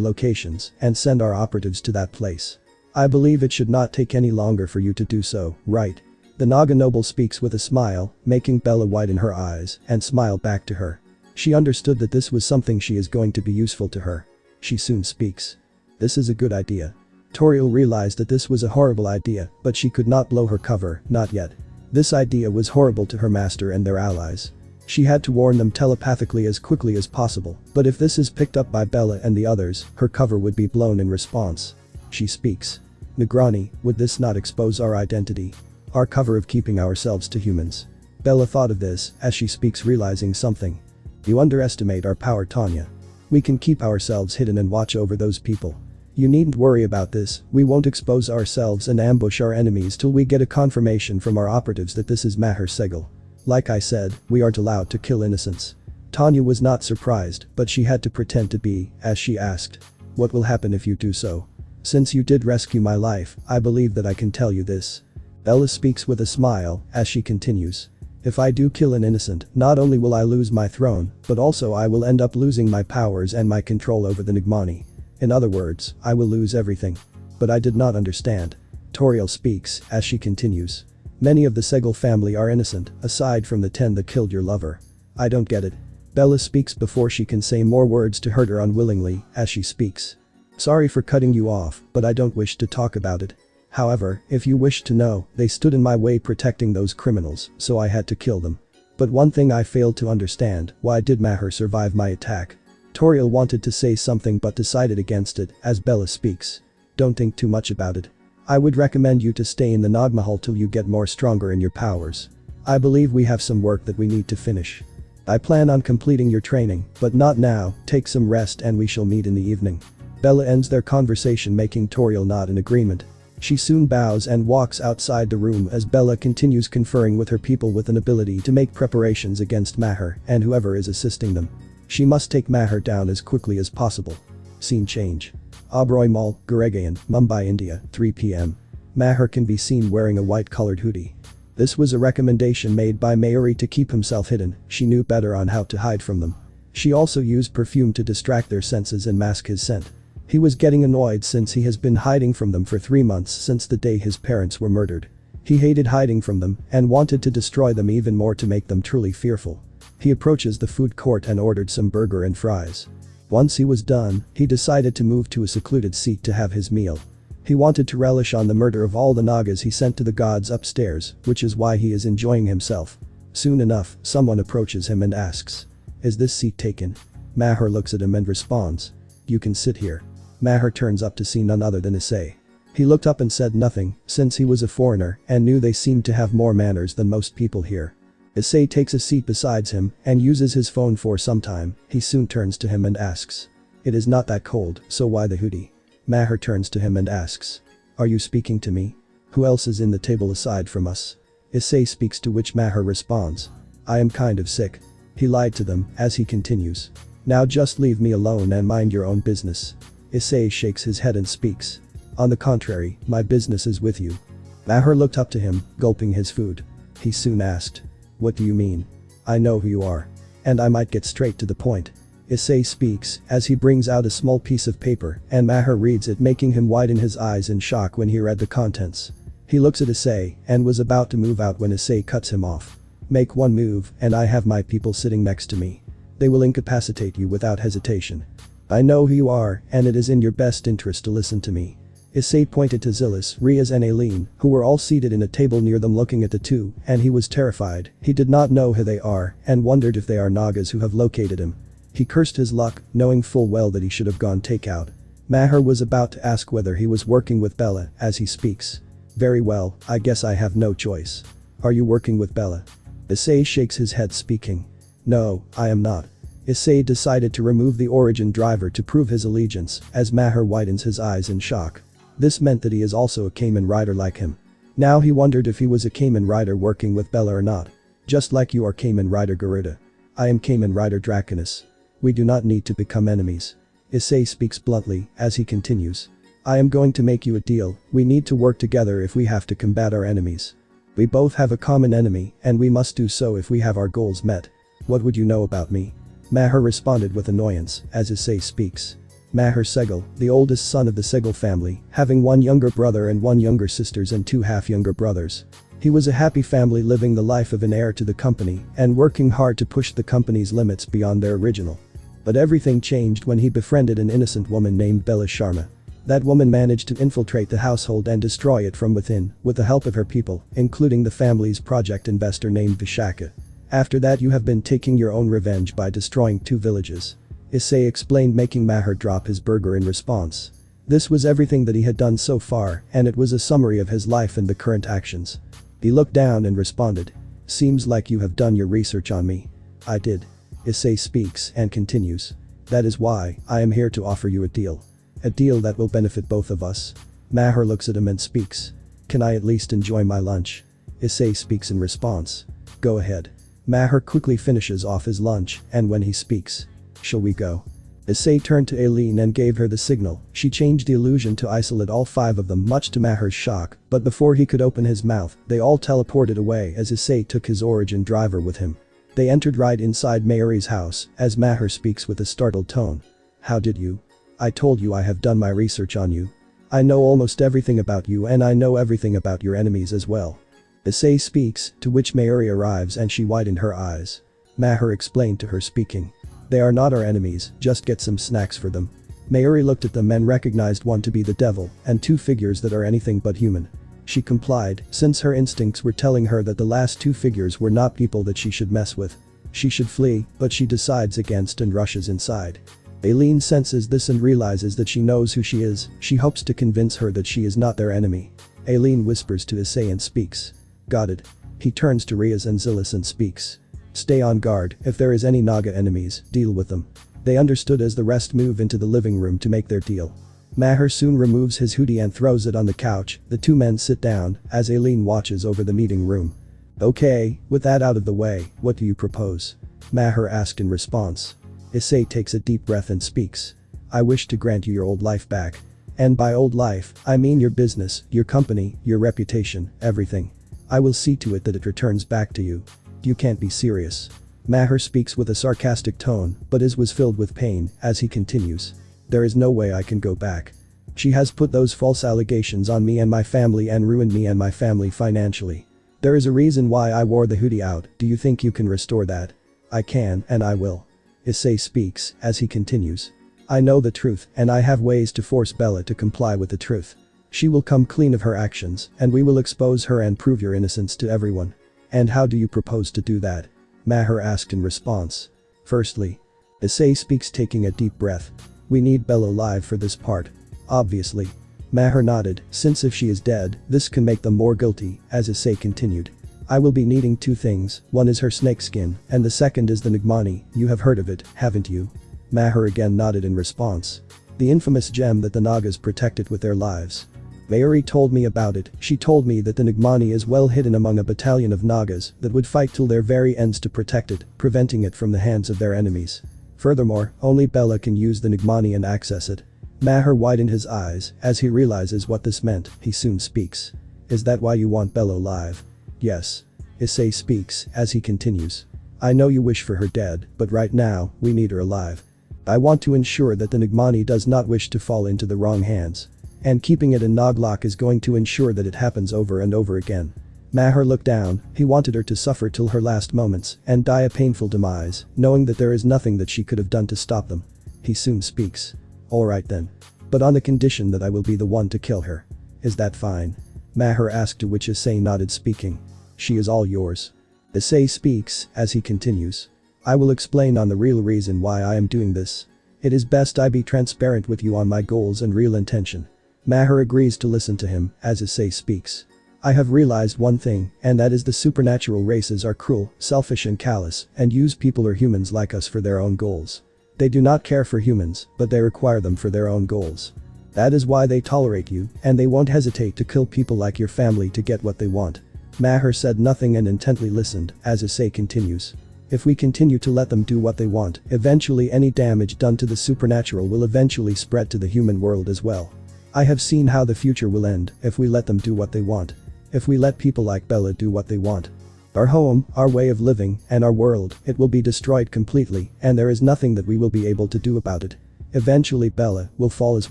locations and send our operatives to that place. I believe it should not take any longer for you to do so, right? The Naga noble speaks with a smile, making Bella widen her eyes and smile back to her. She understood that this was something she is going to be useful to her. She soon speaks. This is a good idea. Toriel realized that this was a horrible idea, but she could not blow her cover, not yet. This idea was horrible to her master and their allies. She had to warn them telepathically as quickly as possible, but if this is picked up by Bella and the others, her cover would be blown in response. She speaks. Negrani, would this not expose our identity? Our cover of keeping ourselves to humans. Bella thought of this as she speaks, realizing something. You underestimate our power, Tanya. We can keep ourselves hidden and watch over those people. You needn't worry about this. We won't expose ourselves and ambush our enemies till we get a confirmation from our operatives that this is Maher Segal. Like I said, we aren't allowed to kill innocents. Tanya was not surprised, but she had to pretend to be, as she asked. What will happen if you do so? Since you did rescue my life, I believe that I can tell you this. Bella speaks with a smile as she continues. If I do kill an innocent, not only will I lose my throne, but also I will end up losing my powers and my control over the Nigmani. In other words, I will lose everything. But I did not understand. Toriel speaks as she continues. Many of the Segal family are innocent, aside from the 10 that killed your lover. I don't get it. Bella speaks before she can say more words to hurt her unwillingly as she speaks. Sorry for cutting you off, but I don't wish to talk about it. However, if you wish to know, they stood in my way protecting those criminals, so I had to kill them. But one thing I failed to understand, why did Maher survive my attack? Toriel wanted to say something but decided against it as Bella speaks. Don't think too much about it. I would recommend you to stay in the Nagmahal till you get more stronger in your powers. I believe we have some work that we need to finish. I plan on completing your training, but not now. Take some rest and we shall meet in the evening. Bella ends their conversation, making Toriel nod in agreement. She soon bows and walks outside the room as Bella continues conferring with her people with an ability to make preparations against Maher and whoever is assisting them. She must take Maher down as quickly as possible. Scene change. Oberoi Mall, Goregaon, Mumbai, India, 3 p.m. Maher can be seen wearing a white-colored hoodie. This was a recommendation made by Mayuri to keep himself hidden. She knew better on how to hide from them. She also used perfume to distract their senses and mask his scent. He was getting annoyed since he has been hiding from them for 3 months since the day his parents were murdered. He hated hiding from them and wanted to destroy them even more to make them truly fearful. He approaches the food court and ordered some burger and fries. Once he was done, he decided to move to a secluded seat to have his meal. He wanted to relish on the murder of all the Nagas he sent to the gods upstairs, which is why he is enjoying himself. Soon enough, someone approaches him and asks, "Is this seat taken?" Maher looks at him and responds, "You can sit here." Maher turns up to see none other than Issei. He looked up and said nothing, since he was a foreigner and knew they seemed to have more manners than most people here. Issei takes a seat beside him and uses his phone for some time. He soon turns to him and asks, "It is not that cold, so why the hoodie?" Maher turns to him and asks, "Are you speaking to me? Who else is in the table aside from us?" Issei speaks, to which Maher responds, "I am kind of sick." He lied to them as he continues, "Now just leave me alone and mind your own business." Issei shakes his head and speaks, "On the contrary, my business is with you." Maher looked up to him, gulping his food. He soon asked, "What do you mean?" "I know who you are. And I might get straight to the point." Issei speaks as he brings out a small piece of paper and Maher reads it, making him widen his eyes in shock when he read the contents. He looks at Issei and was about to move out when Issei cuts him off. "Make one move and I have my people sitting next to me. They will incapacitate you without hesitation. I know who you are and it is in your best interest to listen to me." Issei pointed to Zilis, Riaz and Aileen, who were all seated in a table near them looking at the two, and he was terrified. He did not know who they are and wondered if they are Nagas who have located him. He cursed his luck, knowing full well that he should have gone takeout. Maher was about to ask whether he was working with Bella as he speaks. Very well, I guess I have no choice. Are you working with Bella? Issei shakes his head speaking. No, I am not. Issei decided to remove the origin driver to prove his allegiance as Maher widens his eyes in shock. This meant that he is also a Kamen Rider like him. Now he wondered if he was a Kamen Rider working with Bella or not. Just like you are Kamen Rider Garuda. I am Kamen Rider Draconis. We do not need to become enemies. Issei speaks bluntly as he continues. I am going to make you a deal, we need to work together if we have to combat our enemies. We both have a common enemy and we must do so if we have our goals met. What would you know about me? Maher responded with annoyance as Issei speaks. Maher Segel, the oldest son of the Segel family, having one younger brother and one younger sisters and two half-younger brothers. He was a happy family living the life of an heir to the company and working hard to push the company's limits beyond their original. But everything changed when he befriended an innocent woman named Bella Sharma. That woman managed to infiltrate the household and destroy it from within with the help of her people, including the family's project investor named Vishaka. After that you have been taking your own revenge by destroying 2 villages. Issei explained, making Maher drop his burger in response. This was everything that he had done so far and it was a summary of his life and the current actions. He looked down and responded. Seems like you have done your research on me. I did. Issei speaks and continues. That is why I am here to offer you a deal. A deal that will benefit both of us. Maher looks at him and speaks. Can I at least enjoy my lunch? Issei speaks in response. Go ahead. Maher quickly finishes off his lunch and when he speaks. Shall we go? Issei turned to Aileen and gave her the signal. She changed the illusion to isolate all 5 of them, much to Maher's shock, but before he could open his mouth, they all teleported away as Issei took his origin driver with him. They entered right inside Mayuri's house as Maher speaks with a startled tone. How did you? I told you I have done my research on you. I know almost everything about you and I know everything about your enemies as well. Issei speaks, to which Mayuri arrives and she widened her eyes. Maher explained to her speaking. They are not our enemies, just get some snacks for them. Mayuri looked at them and recognized one to be the devil and 2 figures that are anything but human. She complied, since her instincts were telling her that the last 2 figures were not people that she should mess with. She should flee, but she decides against and rushes inside. Aileen senses this and realizes that she knows who she is. She hopes to convince her that she is not their enemy. Aileen whispers to Issei and speaks. Got it. He turns to Riaz and Zilis and speaks. Stay on guard, if there is any Naga enemies, deal with them. They understood as the rest move into the living room to make their deal. Maher soon removes his hoodie and throws it on the couch. The 2 men sit down as Aileen watches over the meeting room. Okay, with that out of the way, what do you propose? Maher asked in response. Issei takes a deep breath and speaks. I wish to grant you your old life back. And by old life, I mean your business, your company, your reputation, everything. I will see to it that it returns back to you. You can't be serious. Maher speaks with a sarcastic tone, but his was filled with pain as he continues. There is no way I can go back. She has put those false allegations on me and my family and ruined me and my family financially. There is a reason why I wore the hoodie out. Do you think you can restore that? I can and I will. Issei speaks as he continues. I know the truth and I have ways to force Bella to comply with the truth. She will come clean of her actions and we will expose her and prove your innocence to everyone. And how do you propose to do that? Maher asked in response. Firstly. Issei speaks, taking a deep breath. We need Bella alive for this part. Obviously. Maher nodded, since if she is dead, this can make them more guilty, as Issei continued. I will be needing 2 things, one is her snakeskin, and the second is the Nigmani. You have heard of it, haven't you? Maher again nodded in response. The infamous gem that the Nagas protected with their lives. Mayuri told me about it. She told me that the Nigmani is well hidden among a battalion of Nagas that would fight till their very ends to protect it, preventing it from the hands of their enemies. Furthermore, only Bella can use the Nigmani and access it. Maher widened his eyes as he realizes what this meant. He soon speaks. Is that why you want Bella alive? Yes. Issei speaks as he continues. I know you wish for her dead, but right now, we need her alive. I want to ensure that the Nigmani does not wish to fall into the wrong hands. And keeping it in Naglok is going to ensure that it happens over and over again. Maher looked down. He wanted her to suffer till her last moments and die a painful demise, knowing that there is nothing that she could have done to stop them. He soon speaks. Alright then. But on the condition that I will be the one to kill her. Is that fine? Maher asked, to which Issei nodded, speaking. She is all yours. Issei speaks, as he continues. I will explain on the real reason why I am doing this. It is best I be transparent with you on my goals and real intention. Maher agrees to listen to him, as Issei speaks. I have realized one thing, and that is the supernatural races are cruel, selfish and callous, and use people or humans like us for their own goals. They do not care for humans, but they require them for their own goals. That is why they tolerate you, and they won't hesitate to kill people like your family to get what they want. Maher said nothing and intently listened, as Issei continues. If we continue to let them do what they want, eventually any damage done to the supernatural will eventually spread to the human world as well. I have seen how the future will end if we let them do what they want. If we let people like Bella do what they want. Our home, our way of living, and our world, it will be destroyed completely, and there is nothing that we will be able to do about it. Eventually Bella will fall as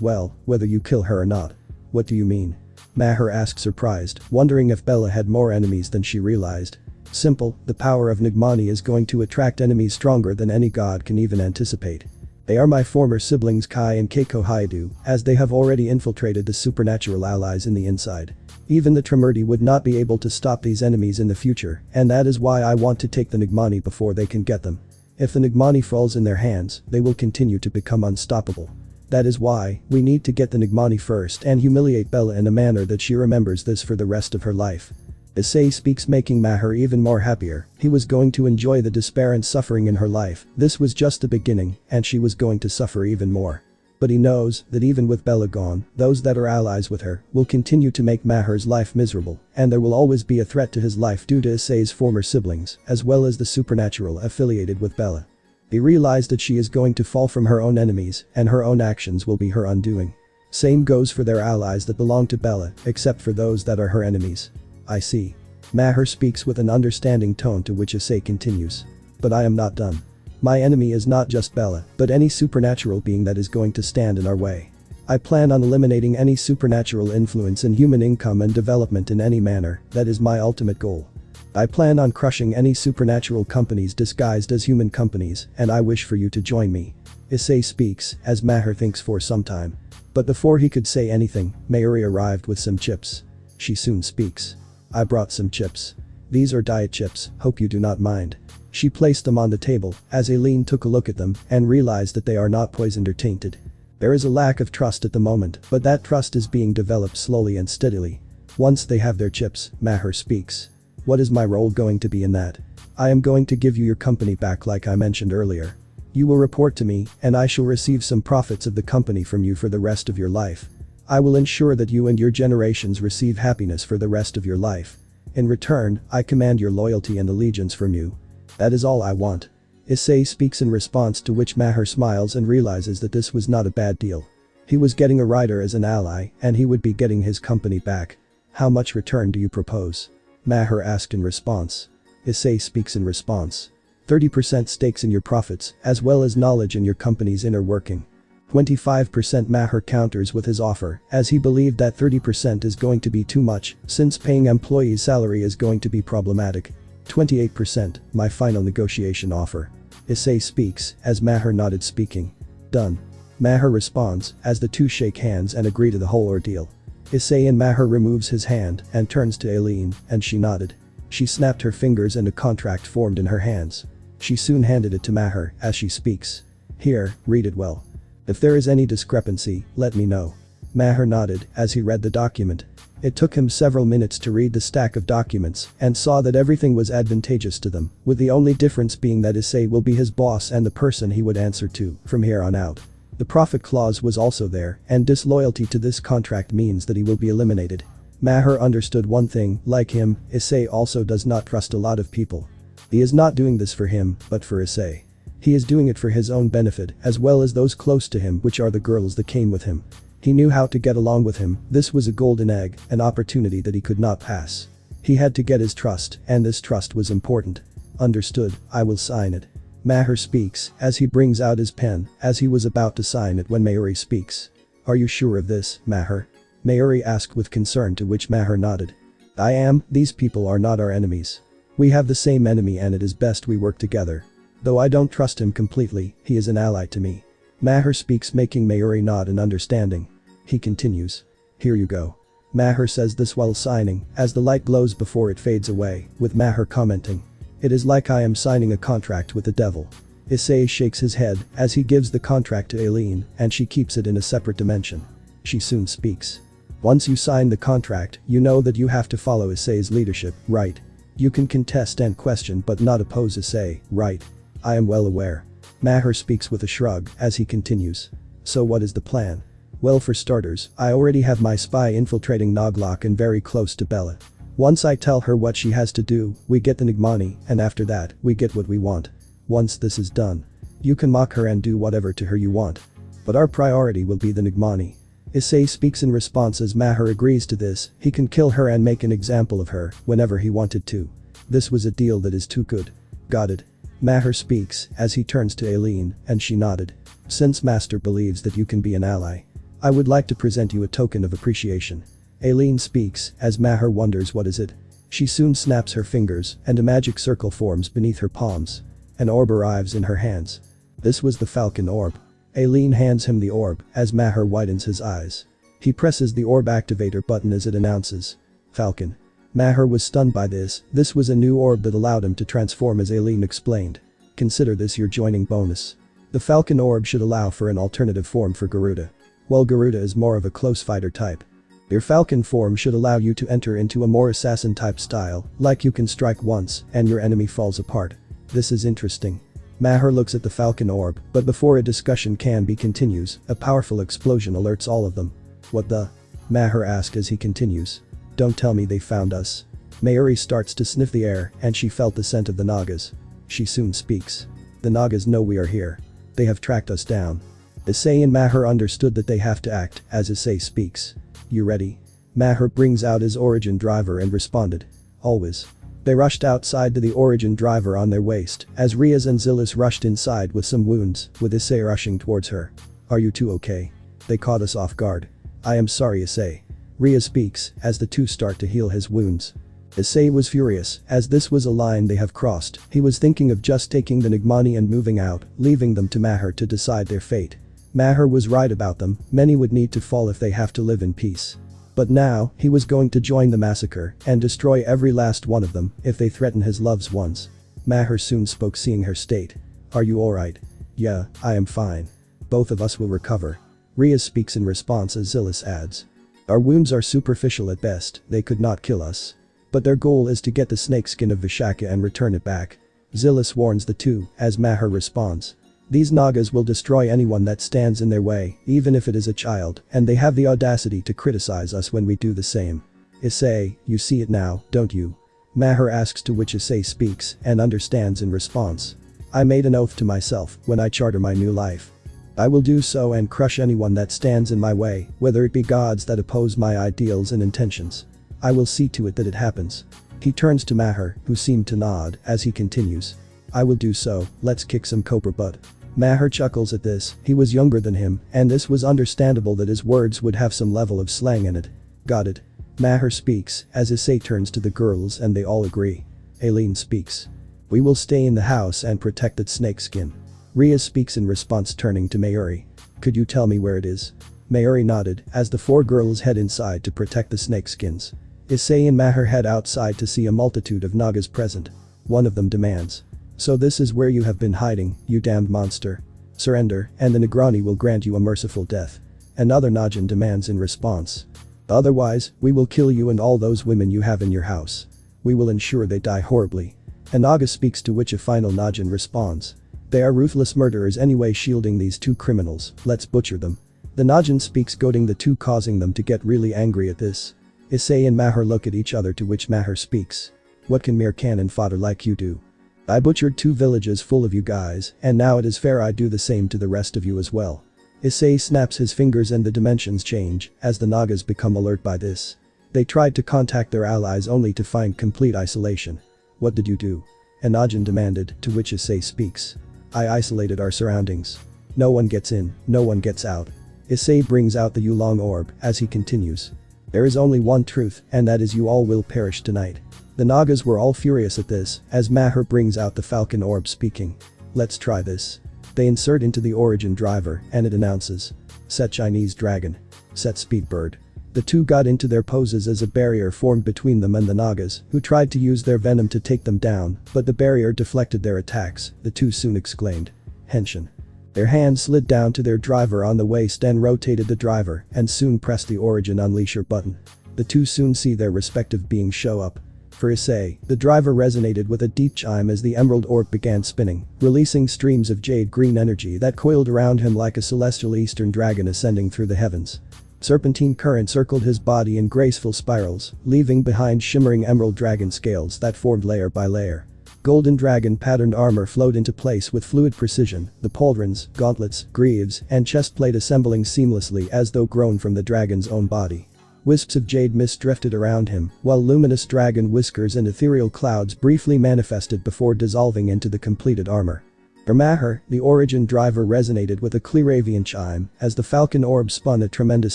well, whether you kill her or not. What do you mean? Maher asked, surprised, wondering if Bella had more enemies than she realized. Simple, the power of Nigmani is going to attract enemies stronger than any god can even anticipate. They are my former siblings Kai and Keiko Hyoudou, as they have already infiltrated the supernatural allies in the inside. Even the Tremurti would not be able to stop these enemies in the future, and that is why I want to take the Nigmani before they can get them. If the Nigmani falls in their hands, they will continue to become unstoppable. That is why we need to get the Nigmani first and humiliate Bella in a manner that she remembers this for the rest of her life. Issei speaks, making Maher even more happier. He was going to enjoy the despair and suffering in her life. This was just the beginning, and she was going to suffer even more. But he knows that even with Bella gone, those that are allies with her will continue to make Maher's life miserable, and there will always be a threat to his life due to Issei's former siblings, as well as the supernatural affiliated with Bella. He realized that she is going to fall from her own enemies, and her own actions will be her undoing. Same goes for their allies that belong to Bella, except for those that are her enemies. I see. Maher speaks with an understanding tone, to which Issei continues. But I am not done. My enemy is not just Bella, but any supernatural being that is going to stand in our way. I plan on eliminating any supernatural influence in human income and development in any manner. That is my ultimate goal. I plan on crushing any supernatural companies disguised as human companies, and I wish for you to join me. Issei speaks, as Maher thinks for some time. But before he could say anything, Mayuri arrived with some chips. She soon speaks. I brought some chips. These are diet chips, hope you do not mind. She placed them on the table, as Aileen took a look at them and realized that they are not poisoned or tainted. There is a lack of trust at the moment, but that trust is being developed slowly and steadily. Once they have their chips, Maher speaks. What is my role going to be in that? I am going to give you your company back like I mentioned earlier. You will report to me, and I shall receive some profits of the company from you for the rest of your life. I will ensure that you and your generations receive happiness for the rest of your life. In return, I command your loyalty and allegiance from you. That is all I want. Issei speaks in response, to which Maher smiles and realizes that this was not a bad deal. He was getting a rider as an ally, and he would be getting his company back. How much return do you propose? Maher asked in response. Issei speaks in response. 30% stakes in your profits, as well as knowledge in your company's inner working. 25% Maher counters with his offer, as he believed that 30% is going to be too much, since paying employees' salary is going to be problematic. 28%, my final negotiation offer. Issei speaks, as Maher nodded, speaking. Done. Maher responds, as the two shake hands and agree to the whole ordeal. Issei and Maher removes his hand and turns to Aileen, and she nodded. She snapped her fingers and a contract formed in her hands. She soon handed it to Maher, as she speaks. Here, read it well. If there is any discrepancy, let me know. Maher nodded as he read the document. It took him several minutes to read the stack of documents and saw that everything was advantageous to them, with the only difference being that Issei will be his boss and the person he would answer to from here on out. The profit clause was also there, and disloyalty to this contract means that he will be eliminated. Maher understood one thing, like him, Issei also does not trust a lot of people. He is not doing this for him, but for Issei. He is doing it for his own benefit, as well as those close to him, which are the girls that came with him. He knew how to get along with him. This was a golden egg, an opportunity that he could not pass. He had to get his trust, and this trust was important. Understood, I will sign it. Maher speaks, as he brings out his pen, as he was about to sign it when Mayuri speaks. Are you sure of this, Maher? Mayuri asked with concern, to which Maher nodded. I am. These people are not our enemies. We have the same enemy, and it is best we work together. Though I don't trust him completely, he is an ally to me. Maher speaks, making Mayuri nod in understanding. He continues. Here you go. Maher says this while signing, as the light glows before it fades away, with Maher commenting. It is like I am signing a contract with the devil. Issei shakes his head as he gives the contract to Aileen, and she keeps it in a separate dimension. She soon speaks. Once you sign the contract, you know that you have to follow Issei's leadership, right? You can contest and question but not oppose Issei, right? I am well aware. Maher speaks with a shrug as he continues. So what is the plan? Well, for starters, I already have my spy infiltrating Noglok and very close to Bella. Once I tell her what she has to do, we get the Nigmani, and after that, we get what we want. Once this is done, you can mock her and do whatever to her you want. But our priority will be the Nigmani. Issei speaks in response as Maher agrees to this. He can kill her and make an example of her whenever he wanted to. This was a deal that is too good. Got it. Maher speaks as he turns to Aileen, and she nodded. Since Master believes that you can be an ally, I would like to present you a token of appreciation. Aileen speaks as Maher wonders what is it. She soon snaps her fingers and a magic circle forms beneath her palms. An orb arrives in her hands. This was the Falcon orb. Aileen hands him the orb as Maher widens his eyes. He presses the orb activator button as it announces. Falcon. Maher was stunned by this. This was a new orb that allowed him to transform as Aileen explained. Consider this your joining bonus. The Falcon orb should allow for an alternative form for Garuda. While Garuda is more of a close fighter type. Your Falcon form should allow you to enter into a more assassin type style, like you can strike once and your enemy falls apart. This is interesting. Maher looks at the Falcon orb, but before a discussion can be continues, a powerful explosion alerts all of them. What the? Maher asks as he continues. Don't tell me they found us. Mayuri starts to sniff the air and she felt the scent of the Nagas. She soon speaks. The Nagas know we are here. They have tracked us down. Issei and Maher understood that they have to act as Issei speaks. You ready? Maher brings out his origin driver and responded. Always. They rushed outside to the origin driver on their waist as Riaz and Zillis rushed inside with some wounds, with Issei rushing towards her. Are you two okay? They caught us off guard. I am sorry, Issei. Riaz speaks as the two start to heal his wounds. Issei was furious as this was a line they have crossed. He was thinking of just taking the Nigmani and moving out, leaving them to Maher to decide their fate. Maher was right about them, many would need to fall if they have to live in peace. But now, he was going to join the massacre and destroy every last one of them if they threaten his loved ones. Maher soon spoke seeing her state. Are you alright? Yeah, I am fine. Both of us will recover. Riaz speaks in response as Zillis adds. Our wounds are superficial at best, they could not kill us. But their goal is to get the snakeskin of Vishaka and return it back. Zillis warns the two as Maher responds. These Nagas will destroy anyone that stands in their way, even if it is a child, and they have the audacity to criticize us when we do the same. Issei, you see it now, don't you? Maher asks, to which Issei speaks and understands in response. I made an oath to myself when I charter my new life. I will do so and crush anyone that stands in my way, whether it be gods that oppose my ideals and intentions. I will see to it that it happens. He turns to Maher, who seemed to nod as he continues. I will do so, let's kick some cobra butt. Maher chuckles at this. He was younger than him, and this was understandable that his words would have some level of slang in it. Got it. Maher speaks as Issei turns to the girls and they all agree. Aileen speaks. We will stay in the house and protect that snakeskin. Riaz speaks in response, turning to Mayuri. Could you tell me where it is? Mayuri nodded as the four girls head inside to protect the snakeskins. Issei and Maher head outside to see a multitude of Nagas present. One of them demands. So this is where you have been hiding, you damned monster. Surrender, and the Negrani will grant you a merciful death. Another Najin demands in response. Otherwise, we will kill you and all those women you have in your house. We will ensure they die horribly. A Naga speaks, to which a final Najin responds. They are ruthless murderers anyway, shielding these two criminals, let's butcher them. The Najin speaks, goading the two, causing them to get really angry at this. Issei and Maher look at each other, to which Maher speaks. What can mere cannon fodder like you do? I butchered 2 villages full of you guys, and now it is fair I do the same to the rest of you as well. Issei snaps his fingers and the dimensions change as the Nagas become alert by this. They tried to contact their allies only to find complete isolation. What did you do? An Najin demanded, to which Issei speaks. I isolated our surroundings. No one gets in, no one gets out. Issei brings out the Yulong orb as he continues. There is only one truth, and that is you all will perish tonight. The Nagas were all furious at this as Maher brings out the Falcon orb, speaking. Let's try this. They insert into the origin driver and it announces. Set Chinese dragon. Set speed bird. The two got into their poses as a barrier formed between them and the Nagas, who tried to use their venom to take them down, but the barrier deflected their attacks, the two soon exclaimed. Henshin. Their hands slid down to their driver on the waist and rotated the driver, and soon pressed the origin unleasher button. The two soon see their respective beings show up. For Issei, the driver resonated with a deep chime as the emerald orb began spinning, releasing streams of jade green energy that coiled around him like a celestial eastern dragon ascending through the heavens. Serpentine current circled his body in graceful spirals, leaving behind shimmering emerald dragon scales that formed layer by layer. Golden dragon patterned armor flowed into place with fluid precision, the pauldrons, gauntlets, greaves, and chestplate assembling seamlessly as though grown from the dragon's own body. Wisps of jade mist drifted around him, while luminous dragon whiskers and ethereal clouds briefly manifested before dissolving into the completed armor. For Maher, the origin driver resonated with a Clearavian chime as the falcon orb spun at tremendous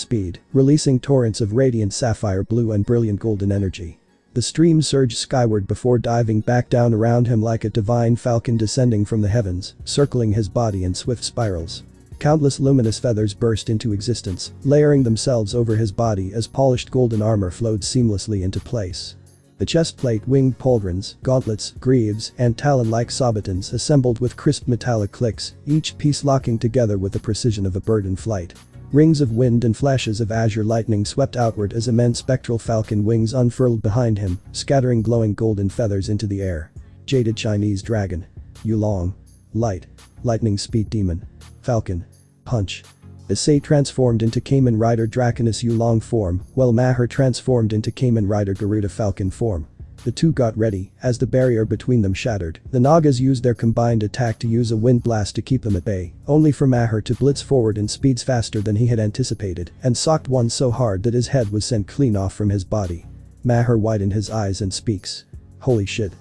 speed, releasing torrents of radiant sapphire blue and brilliant golden energy. The stream surged skyward before diving back down around him like a divine falcon descending from the heavens, circling his body in swift spirals. Countless luminous feathers burst into existence, layering themselves over his body as polished golden armor flowed seamlessly into place. The chestplate, winged pauldrons, gauntlets, greaves, and talon-like sabatons assembled with crisp metallic clicks, each piece locking together with the precision of a bird in flight. Rings of wind and flashes of azure lightning swept outward as immense spectral falcon wings unfurled behind him, scattering glowing golden feathers into the air. Jaded Chinese dragon. Yulong. Light. Lightning speed demon. Falcon. Punch. Issei transformed into Kamen Rider Draconus Yulong form, while Maher transformed into Kamen Rider Garuda Falcon form. The two got ready, as the barrier between them shattered. The Nagas used their combined attack to use a wind blast to keep them at bay, only for Maher to blitz forward in speeds faster than he had anticipated, and socked one so hard that his head was sent clean off from his body. Maher widened his eyes and speaks. Holy shit.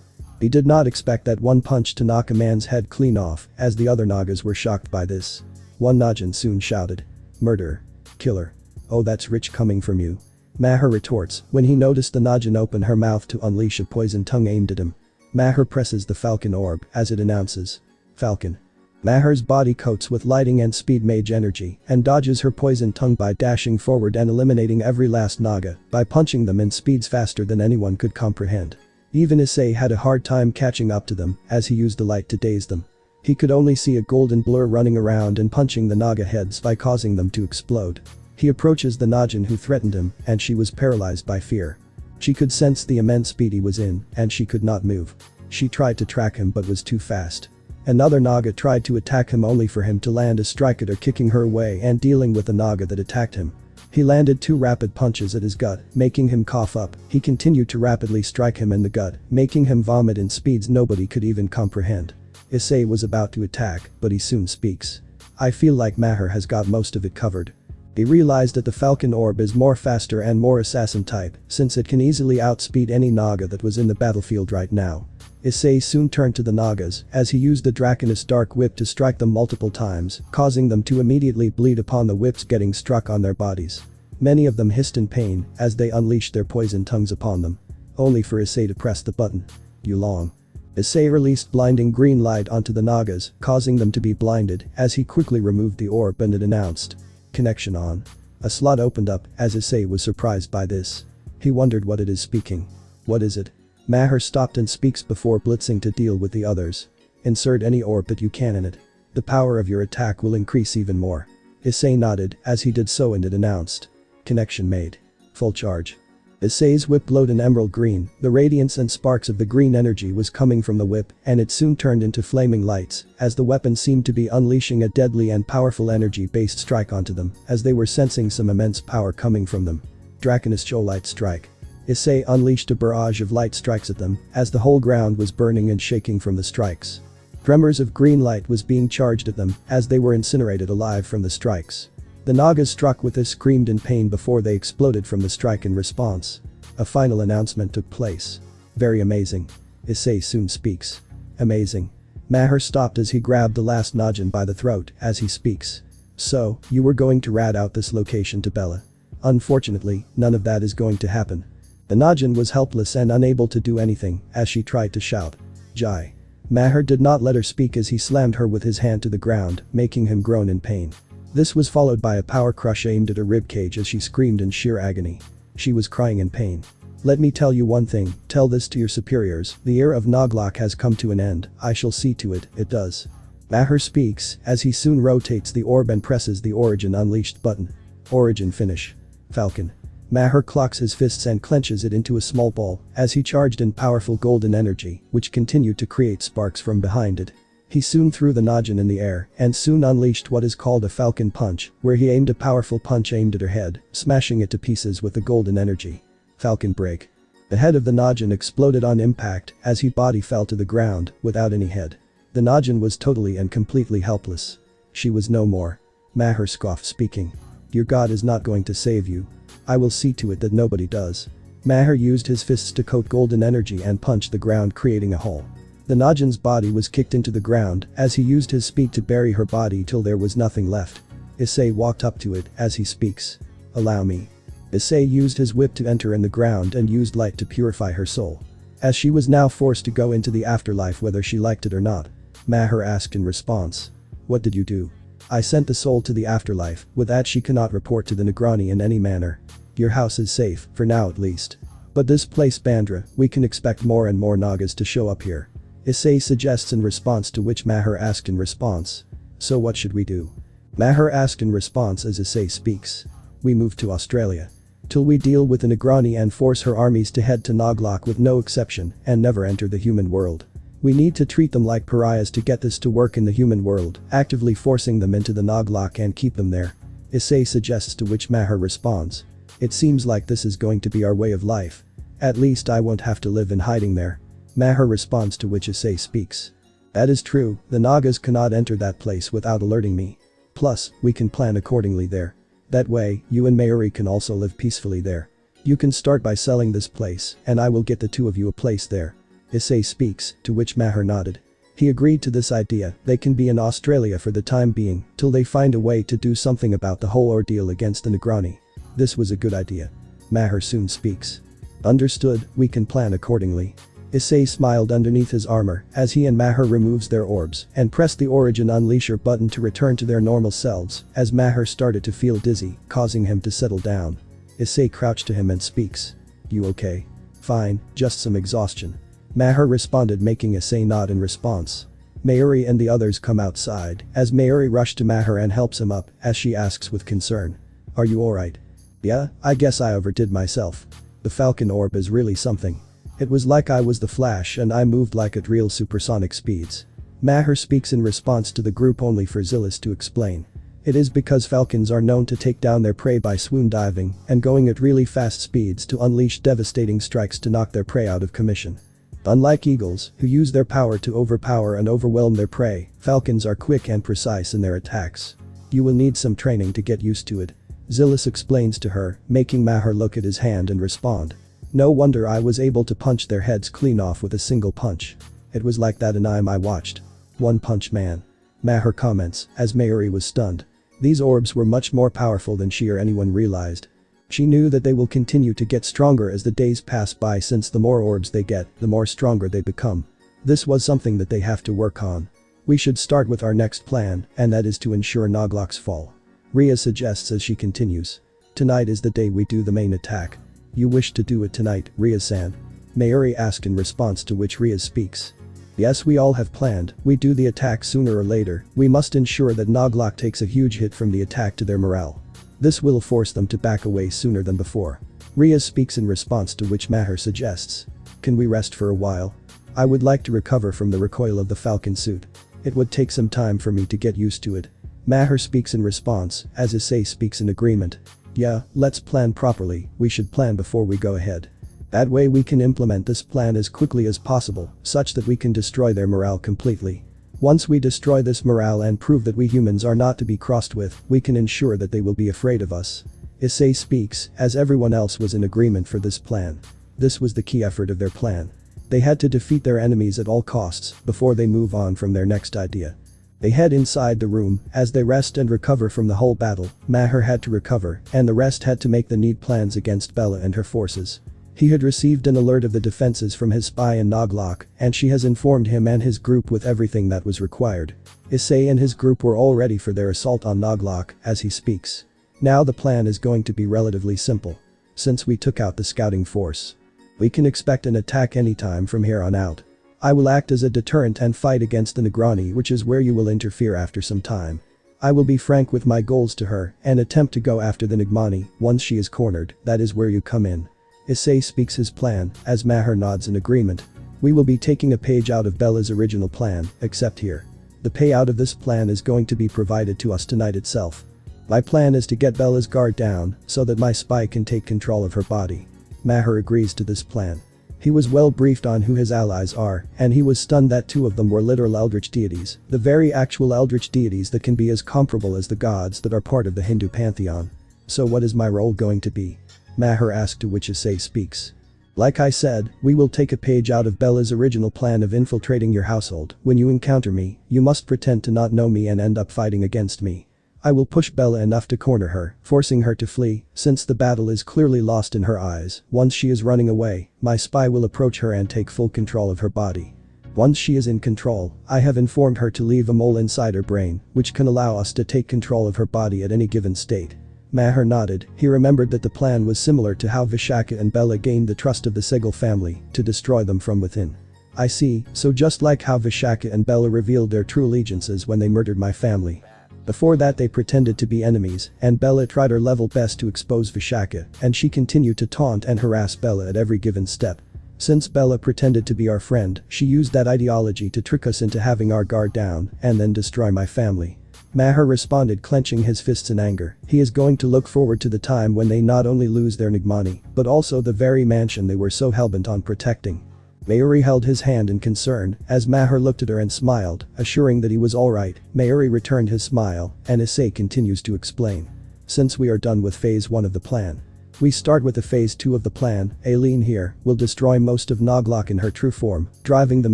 He did not expect that one punch to knock a man's head clean off, as the other Nagas were shocked by this. One Najin soon shouted. Murderer. Killer. Oh, that's rich coming from you. Maher retorts when he noticed the Najin open her mouth to unleash a poison tongue aimed at him. Maher presses the falcon orb as it announces. Falcon. Maher's body coats with lighting and speed mage energy and dodges her poison tongue by dashing forward and eliminating every last Naga by punching them in speeds faster than anyone could comprehend. Even Issei had a hard time catching up to them as he used the light to daze them. He could only see a golden blur running around and punching the Naga heads by causing them to explode. He approaches the Najin who threatened him, and she was paralyzed by fear. She could sense the immense speed he was in, and she could not move. She tried to track him but was too fast. Another Naga tried to attack him only for him to land a strike at her, kicking her away and dealing with the Naga that attacked him. He landed 2 rapid punches at his gut, making him cough up. He continued to rapidly strike him in the gut, making him vomit in speeds nobody could even comprehend. Issei was about to attack, but he soon speaks. I feel like Maher has got most of it covered. He realized that the Falcon Orb is more faster and more assassin type, since it can easily outspeed any Naga that was in the battlefield right now. Issei soon turned to the Nagas as he used the Draconus Dark Whip to strike them multiple times, causing them to immediately bleed upon the whips getting struck on their bodies. Many of them hissed in pain as they unleashed their poison tongues upon them. Only for Issei to press the button. Yulong. Issei released blinding green light onto the Nagas, causing them to be blinded as he quickly removed the orb and it announced. Connection on. A slot opened up as Issei was surprised by this. He wondered what it is speaking. What is it? Maher stopped and speaks before blitzing to deal with the others. Insert any orb that you can in it. The power of your attack will increase even more. Issei nodded as he did so and it announced. Connection made. Full charge. Issei's whip glowed an emerald green, the radiance and sparks of the green energy was coming from the whip and it soon turned into flaming lights as the weapon seemed to be unleashing a deadly and powerful energy-based strike onto them as they were sensing some immense power coming from them. Draconus Show Light Strike. Issei unleashed a barrage of light strikes at them as the whole ground was burning and shaking from the strikes. Tremors of green light was being charged at them as they were incinerated alive from the strikes. The Nagas struck with this screamed in pain before they exploded from the strike in response. A final announcement took place. Very amazing. Issei soon speaks. Amazing. Maher stopped as he grabbed the last Najin by the throat as he speaks. So, you were going to rat out this location to Bella. Unfortunately, none of that is going to happen. The Najin was helpless and unable to do anything as she tried to shout. Jai. Maher did not let her speak as he slammed her with his hand to the ground, making him groan in pain. This was followed by a power crush aimed at her ribcage as she screamed in sheer agony. She was crying in pain. "Let me tell you one thing, tell this to your superiors, the era of Noglok has come to an end, I shall see to it, it does." Maher speaks, as he soon rotates the orb and presses the Origin Unleashed button. Origin finish. Falcon. Maher clocks his fists and clenches it into a small ball, as he charged in powerful golden energy, which continued to create sparks from behind it. He soon threw the Najin in the air, and soon unleashed what is called a Falcon Punch, where he aimed a powerful punch aimed at her head, smashing it to pieces with the golden energy. Falcon Break. The head of the Najin exploded on impact, as his body fell to the ground, without any head. The Najin was totally and completely helpless. She was no more. Maher scoffed, speaking. "Your god is not going to save you. I will see to it that nobody does." Maher used his fists to coat golden energy and punch the ground, creating a hole. The Najin's body was kicked into the ground as he used his speed to bury her body till there was nothing left. Issei walked up to it as he speaks. "Allow me." Issei used his whip to enter in the ground and used light to purify her soul. As she was now forced to go into the afterlife whether she liked it or not. Maher asked in response. "What did you do?" "I sent the soul to the afterlife, with that she cannot report to the Negrani in any manner. Your house is safe, for now at least. But this place Bandra, we can expect more and more Nagas to show up here." Issei suggests in response, to which Maher asked in response. "So what should we do?" Maher asked in response as Issei speaks. "We move to Australia. Till we deal with the Negrani and force her armies to head to Noglok with no exception and never enter the human world. We need to treat them like pariahs to get this to work in the human world, actively forcing them into the Noglok and keep them there." Issei suggests, to which Maher responds. "It seems like this is going to be our way of life. At least I won't have to live in hiding there." Maher responds, to which Issei speaks. "That is true, the Nagas cannot enter that place without alerting me. Plus, we can plan accordingly there. That way, you and Mayuri can also live peacefully there. You can start by selling this place, and I will get the two of you a place there." Issei speaks, to which Maher nodded. He agreed to this idea. They can be in Australia for the time being, till they find a way to do something about the whole ordeal against the Negrani. This was a good idea. Maher soon speaks. "Understood, we can plan accordingly." Issei smiled underneath his armor as he and Maher removes their orbs and pressed the Origin Unleasher button to return to their normal selves as Maher started to feel dizzy, causing him to settle down. Issei crouched to him and speaks. "You okay?" "Fine, just some exhaustion." Maher responded, making Issei nod in response. Mayuri and the others come outside as Mayuri rushes to Maher and helps him up as she asks with concern. "Are you alright?" "Yeah, I guess I overdid myself. The Falcon Orb is really something. It was like I was the Flash and I moved like at real supersonic speeds." Maher speaks in response to the group, only for Zilis to explain. It is because falcons are known to take down their prey by swoon diving and going at really fast speeds to unleash devastating strikes to knock their prey out of commission. Unlike eagles, who use their power to overpower and overwhelm their prey, falcons are quick and precise in their attacks. "You will need some training to get used to it," Zilis explains to her, making Maher look at his hand and respond. "No wonder I was able to punch their heads clean off with a single punch. It was like that anime I watched. One Punch Man." Maher comments, as Mayuri was stunned. These orbs were much more powerful than she or anyone realized. She knew that they will continue to get stronger as the days pass by, since the more orbs they get, the more stronger they become. This was something that they have to work on. "We should start with our next plan, and that is to ensure Noglok's fall," Rhea suggests as she continues. "Tonight is the day we do the main attack." "You wish to do it tonight, Rhea-san?" Mayuri asked in response, to which Rhea speaks. "Yes, we all have planned, we do the attack sooner or later, we must ensure that Noglok takes a huge hit from the attack to their morale. This will force them to back away sooner than before." Rhea speaks in response, to which Maher suggests. "Can we rest for a while? I would like to recover from the recoil of the falcon suit. It would take some time for me to get used to it." Maher speaks in response, as Issei speaks in agreement. "Yeah, let's plan properly, we should plan before we go ahead. That way we can implement this plan as quickly as possible, such that we can destroy their morale completely. Once we destroy this morale and prove that we humans are not to be crossed with, we can ensure that they will be afraid of us." Issei speaks, as everyone else was in agreement for this plan. This was the key effort of their plan. They had to defeat their enemies at all costs before they move on from their next idea. They head inside the room. As they rest and recover from the whole battle, Maher had to recover, and the rest had to make the neat plans against Bella and her forces. He had received an alert of the defenses from his spy in Noglok, and she has informed him and his group with everything that was required. Issei and his group were all ready for their assault on Noglok as he speaks. Now the plan is going to be relatively simple. Since we took out the scouting force, we can expect an attack anytime from here on out. I will act as a deterrent and fight against the Negrani, which is where you will interfere after some time. I will be frank with my goals to her and attempt to go after the Negrani. Once she is cornered, that is where you come in. Issei speaks his plan as Maher nods in agreement. We will be taking a page out of Bella's original plan, except here. The payout of this plan is going to be provided to us tonight itself. My plan is to get Bella's guard down so that my spy can take control of her body. Maher agrees to this plan. He was well briefed on who his allies are, and he was stunned that two of them were literal eldritch deities, the very actual eldritch deities that can be as comparable as the gods that are part of the Hindu pantheon. So what is my role going to be? Maher asked, to which Issei speaks. Like I said, we will take a page out of Bella's original plan of infiltrating your household. When you encounter me, you must pretend to not know me and end up fighting against me. I will push Bella enough to corner her, forcing her to flee, since the battle is clearly lost in her eyes. Once she is running away, my spy will approach her and take full control of her body. Once she is in control, I have informed her to leave a mole inside her brain, which can allow us to take control of her body at any given state. Maher nodded. He remembered that the plan was similar to how Vishaka and Bella gained the trust of the Segal family to destroy them from within. I see, so just like how Vishaka and Bella revealed their true allegiances when they murdered my family. Before that they pretended to be enemies, and Bella tried her level best to expose Vishaka, and she continued to taunt and harass Bella at every given step. Since Bella pretended to be our friend, she used that ideology to trick us into having our guard down and then destroy my family. Maher responded, clenching his fists in anger. He is going to look forward to the time when they not only lose their Nigmani, but also the very mansion they were so hellbent on protecting. Mayuri held his hand in concern as Maher looked at her and smiled, assuring that he was alright. Mayuri returned his smile, and Issei continues to explain. Since we are done with phase 1 of the plan, we start with the phase 2 of the plan. Aileen here will destroy most of Noglok in her true form, driving them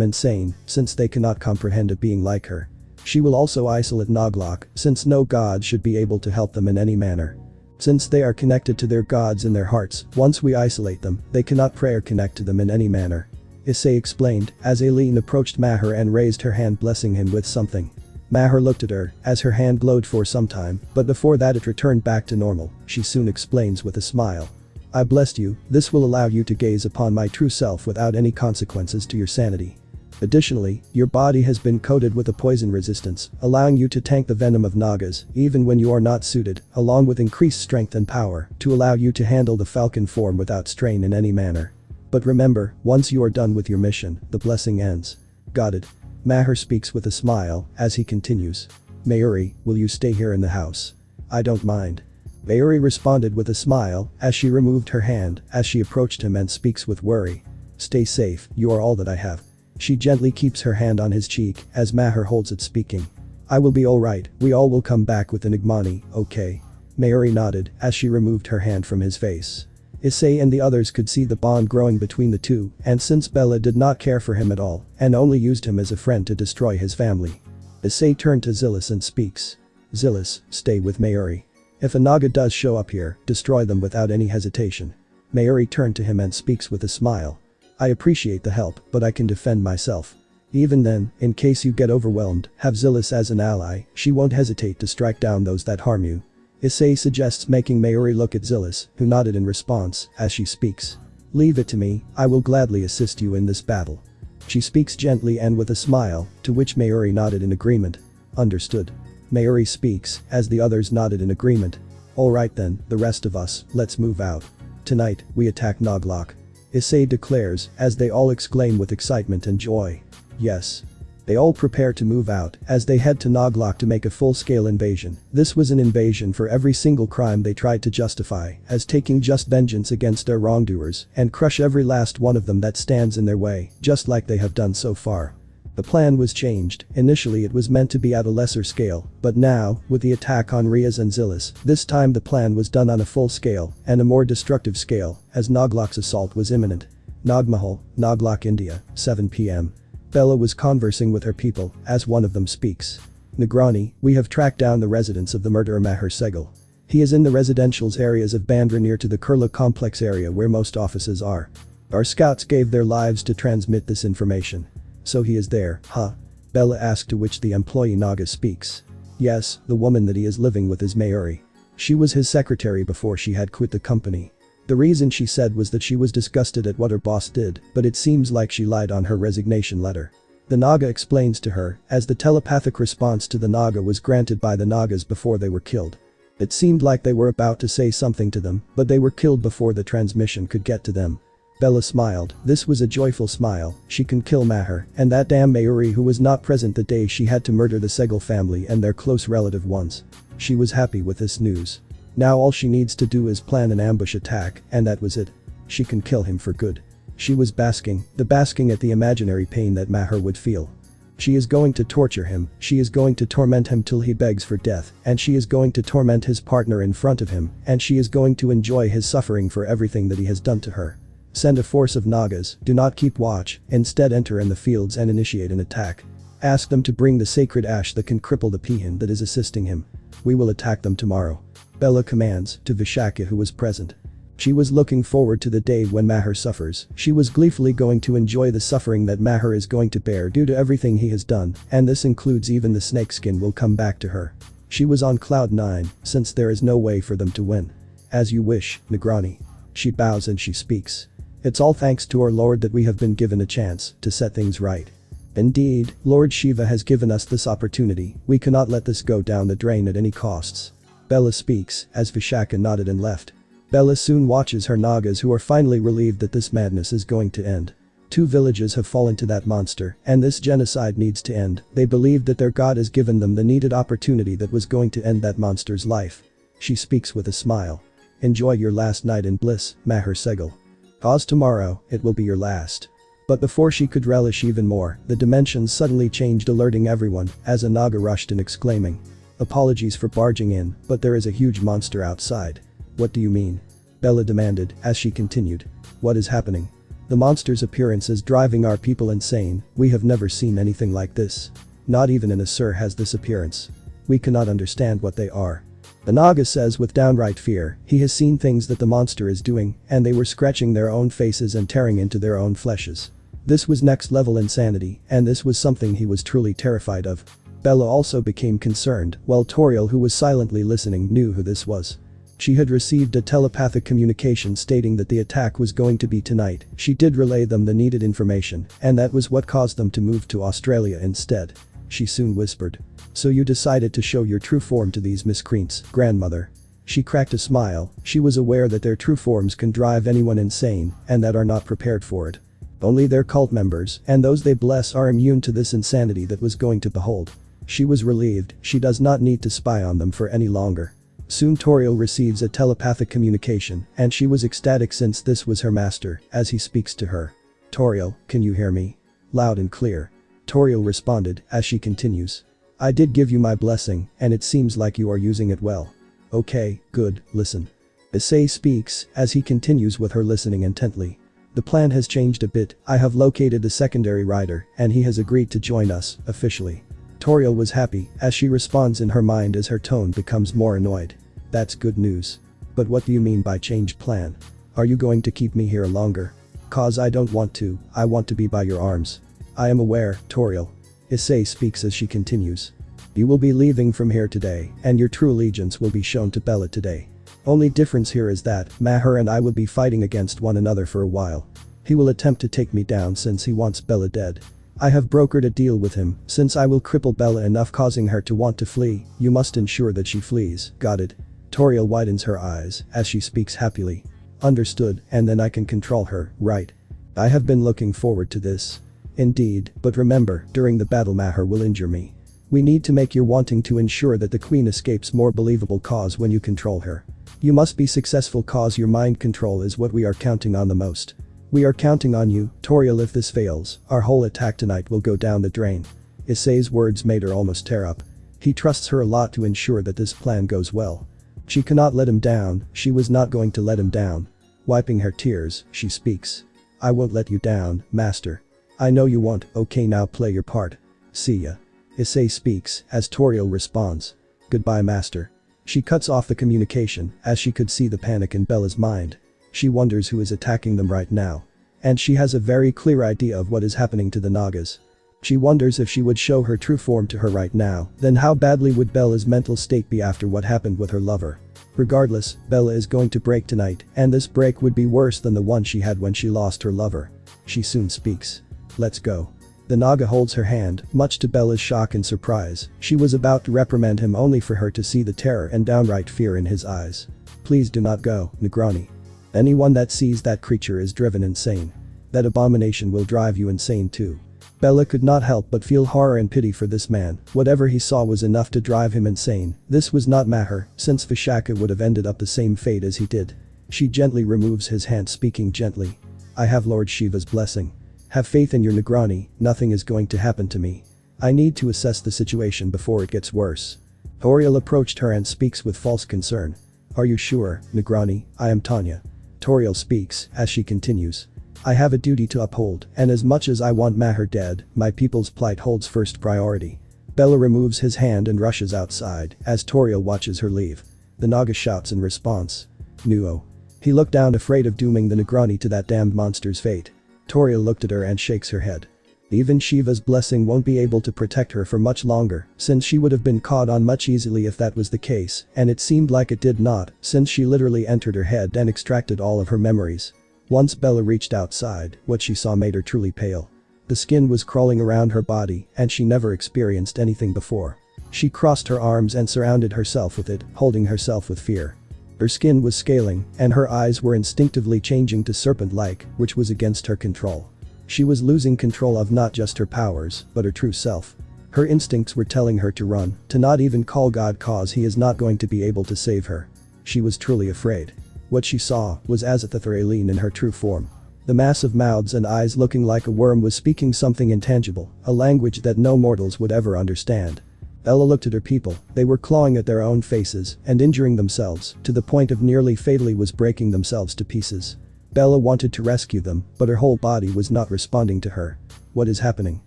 insane since they cannot comprehend a being like her. She will also isolate Noglok since no god should be able to help them in any manner. Since they are connected to their gods in their hearts, once we isolate them, they cannot pray or connect to them in any manner. Issei explained as Aileen approached Maher and raised her hand, blessing him with something. Maher looked at her as her hand glowed for some time, but before that it returned back to normal. She soon explains with a smile. I blessed you. This will allow you to gaze upon my true self without any consequences to your sanity. Additionally, your body has been coated with a poison resistance, allowing you to tank the venom of Nagas even when you are not suited, along with increased strength and power to allow you to handle the falcon form without strain in any manner. But remember, once you are done with your mission, the blessing ends. Got it. Maher speaks with a smile as he continues. Mayuri, will you stay here in the house? I don't mind. Mayuri responded with a smile as she removed her hand as she approached him and speaks with worry. Stay safe, you are all that I have. She gently keeps her hand on his cheek as Maher holds it, speaking. I will be alright, we all will come back with the Nigmani, okay? Mayuri nodded as she removed her hand from his face. Issei and the others could see the bond growing between the two, and since Bella did not care for him at all and only used him as a friend to destroy his family. Issei turned to Zilis and speaks. Zilis, stay with Mayuri. If a Naga does show up here, destroy them without any hesitation. Mayuri turned to him and speaks with a smile. I appreciate the help, but I can defend myself. Even then, in case you get overwhelmed, have Zilis as an ally. She won't hesitate to strike down those that harm you. Issei suggests, making Mayuri look at Zilis, who nodded in response as she speaks. Leave it to me, I will gladly assist you in this battle. She speaks gently and with a smile, to which Mayuri nodded in agreement. Understood. Mayuri speaks as the others nodded in agreement. Alright then, the rest of us, let's move out. Tonight, we attack Noglok. Issei declares as they all exclaim with excitement and joy. Yes. They all prepare to move out as they head to Noglok to make a full-scale invasion. This was an invasion for every single crime they tried to justify as taking just vengeance against their wrongdoers and crush every last one of them that stands in their way, just like they have done so far. The plan was changed. Initially it was meant to be at a lesser scale, but now, with the attack on Riaz and Zilis, this time the plan was done on a full scale and a more destructive scale as Noglok's assault was imminent. Nagmahal, Noglok, India, 7 p.m. Bella was conversing with her people as one of them speaks. Negrani, we have tracked down the residence of the murderer Maher Segal. He is in the residential areas of Bandra near to the Kurla complex area where most offices are. Our scouts gave their lives to transmit this information. So he is there, huh? Bella asked, to which the employee Naga speaks. Yes, the woman that he is living with is Mayuri. She was his secretary before she had quit the company. The reason she said was that she was disgusted at what her boss did, but it seems like she lied on her resignation letter. The Naga explains to her, as the telepathic response to the Naga was granted by the Nagas before they were killed. It seemed like they were about to say something to them, but they were killed before the transmission could get to them. Bella smiled. This was a joyful smile. She can kill Maher, and that damn Mayuri who was not present the day she had to murder the Segal family and their close relative ones. She was happy with this news. Now all she needs to do is plan an ambush attack, and that was it. She can kill him for good. She was basking at the imaginary pain that Maher would feel. She is going to torture him, she is going to torment him till he begs for death, and she is going to torment his partner in front of him, and she is going to enjoy his suffering for everything that he has done to her. Send a force of Nagas, do not keep watch, instead enter in the fields and initiate an attack. Ask them to bring the sacred ash that can cripple the peon that is assisting him. We will attack them tomorrow. Bella commands, to Vishaka who was present. She was looking forward to the day when Maher suffers. She was gleefully going to enjoy the suffering that Maher is going to bear due to everything he has done, and this includes even the snakeskin will come back to her. She was on cloud 9, since there is no way for them to win. As you wish, Negrani. She bows and she speaks. It's all thanks to our Lord that we have been given a chance to set things right. Indeed, Lord Shiva has given us this opportunity, we cannot let this go down the drain at any costs. Bella speaks, as Vishaka nodded and left. Bella soon watches her Nagas who are finally relieved that this madness is going to end. 2 villages have fallen to that monster, and this genocide needs to end. They believed that their god has given them the needed opportunity that was going to end that monster's life. She speaks with a smile. Enjoy your last night in bliss, Maher Segal. Cause tomorrow, it will be your last. But before she could relish even more, the dimensions suddenly changed, alerting everyone, as a Naga rushed in exclaiming. Apologies for barging in, but there is a huge monster outside. What do you mean? Bella demanded, as she continued. What is happening? The monster's appearance is driving our people insane, we have never seen anything like this. Not even an Asur has this appearance. We cannot understand what they are. The Naga says with downright fear, he has seen things that the monster is doing, and they were scratching their own faces and tearing into their own fleshes. This was next level insanity, and this was something he was truly terrified of. Bella also became concerned, while Toriel, who was silently listening, knew who this was. She had received a telepathic communication stating that the attack was going to be tonight. She did relay them the needed information, and that was what caused them to move to Australia instead. She soon whispered. So you decided to show your true form to these miscreants, grandmother. She cracked a smile. She was aware that their true forms can drive anyone insane, and that are not prepared for it. Only their cult members, and those they bless, are immune to this insanity that was going to behold. She was relieved, she does not need to spy on them for any longer. Soon Toriel receives a telepathic communication, and she was ecstatic since this was her master, as he speaks to her. Toriel, can you hear me? Loud and clear. Toriel responded, as she continues. I did give you my blessing, and it seems like you are using it well. Okay, good, listen. Issei speaks, as he continues with her listening intently. The plan has changed a bit, I have located the secondary rider, and he has agreed to join us, officially. Toriel was happy, as she responds in her mind as her tone becomes more annoyed. That's good news. But what do you mean by changed plan? Are you going to keep me here longer? Cause I don't want to, I want to be by your arms. I am aware, Toriel. Issei speaks as she continues. You will be leaving from here today, and your true allegiance will be shown to Bella today. Only difference here is that Maher and I will be fighting against one another for a while. He will attempt to take me down since he wants Bella dead. I have brokered a deal with him, since I will cripple Bella enough causing her to want to flee, you must ensure that she flees, got it? Toriel widens her eyes, as she speaks happily. Understood, and then I can control her, right? I have been looking forward to this. Indeed, but remember, during the battle Maher will injure me. We need to make your wanting to ensure that the queen escapes more believable cause when you control her. You must be successful cause your mind control is what we are counting on the most. We are counting on you, Toriel. If this fails, our whole attack tonight will go down the drain. Issei's words made her almost tear up. He trusts her a lot to ensure that this plan goes well. She cannot let him down, she was not going to let him down. Wiping her tears, she speaks. I won't let you down, master. I know you won't, okay now play your part. See ya. Issei speaks, as Toriel responds. Goodbye master. She cuts off the communication as she could see the panic in Bella's mind. She wonders who is attacking them right now. And she has a very clear idea of what is happening to the Nagas. She wonders if she would show her true form to her right now, then how badly would Bella's mental state be after what happened with her lover. Regardless, Bella is going to break tonight, and this break would be worse than the one she had when she lost her lover. She soon speaks. Let's go. The Naga holds her hand, much to Bella's shock and surprise. She was about to reprimand him only for her to see the terror and downright fear in his eyes. Please do not go, Negroni. Anyone that sees that creature is driven insane. That abomination will drive you insane too. Bella could not help but feel horror and pity for this man. Whatever he saw was enough to drive him insane. This was not Maher, since Vishaka would have ended up the same fate as he did. She gently removes his hand, speaking gently. I have Lord Shiva's blessing. Have faith in your Negroni, nothing is going to happen to me. I need to assess the situation before it gets worse. Toriel approached her and speaks with false concern. Are you sure, Negroni? I am Tanya. Toriel speaks, as she continues. I have a duty to uphold, and as much as I want Maher dead, my people's plight holds first priority. Bella removes his hand and rushes outside, as Toriel watches her leave. The Naga shouts in response. Nuo. He looked down, afraid of dooming the Negroni to that damned monster's fate. Toriel looked at her and shakes her head. Even Shiva's blessing won't be able to protect her for much longer, since she would have been caught on much easily if that was the case, and it seemed like it did not, since she literally entered her head and extracted all of her memories. Once Bella reached outside, what she saw made her truly pale. The skin was crawling around her body, and she never experienced anything before. She crossed her arms and surrounded herself with it, holding herself with fear. Her skin was scaling, and her eyes were instinctively changing to serpent-like, which was against her control. She was losing control of not just her powers, but her true self. Her instincts were telling her to run, to not even call God, cause he is not going to be able to save her. She was truly afraid. What she saw was Azathoth Raylene in her true form. The massive mouths and eyes looking like a worm was speaking something intangible, a language that no mortals would ever understand. Bella looked at her people. They were clawing at their own faces and injuring themselves, to the point of nearly fatally was breaking themselves to pieces. Bella wanted to rescue them, but her whole body was not responding to her. What is happening?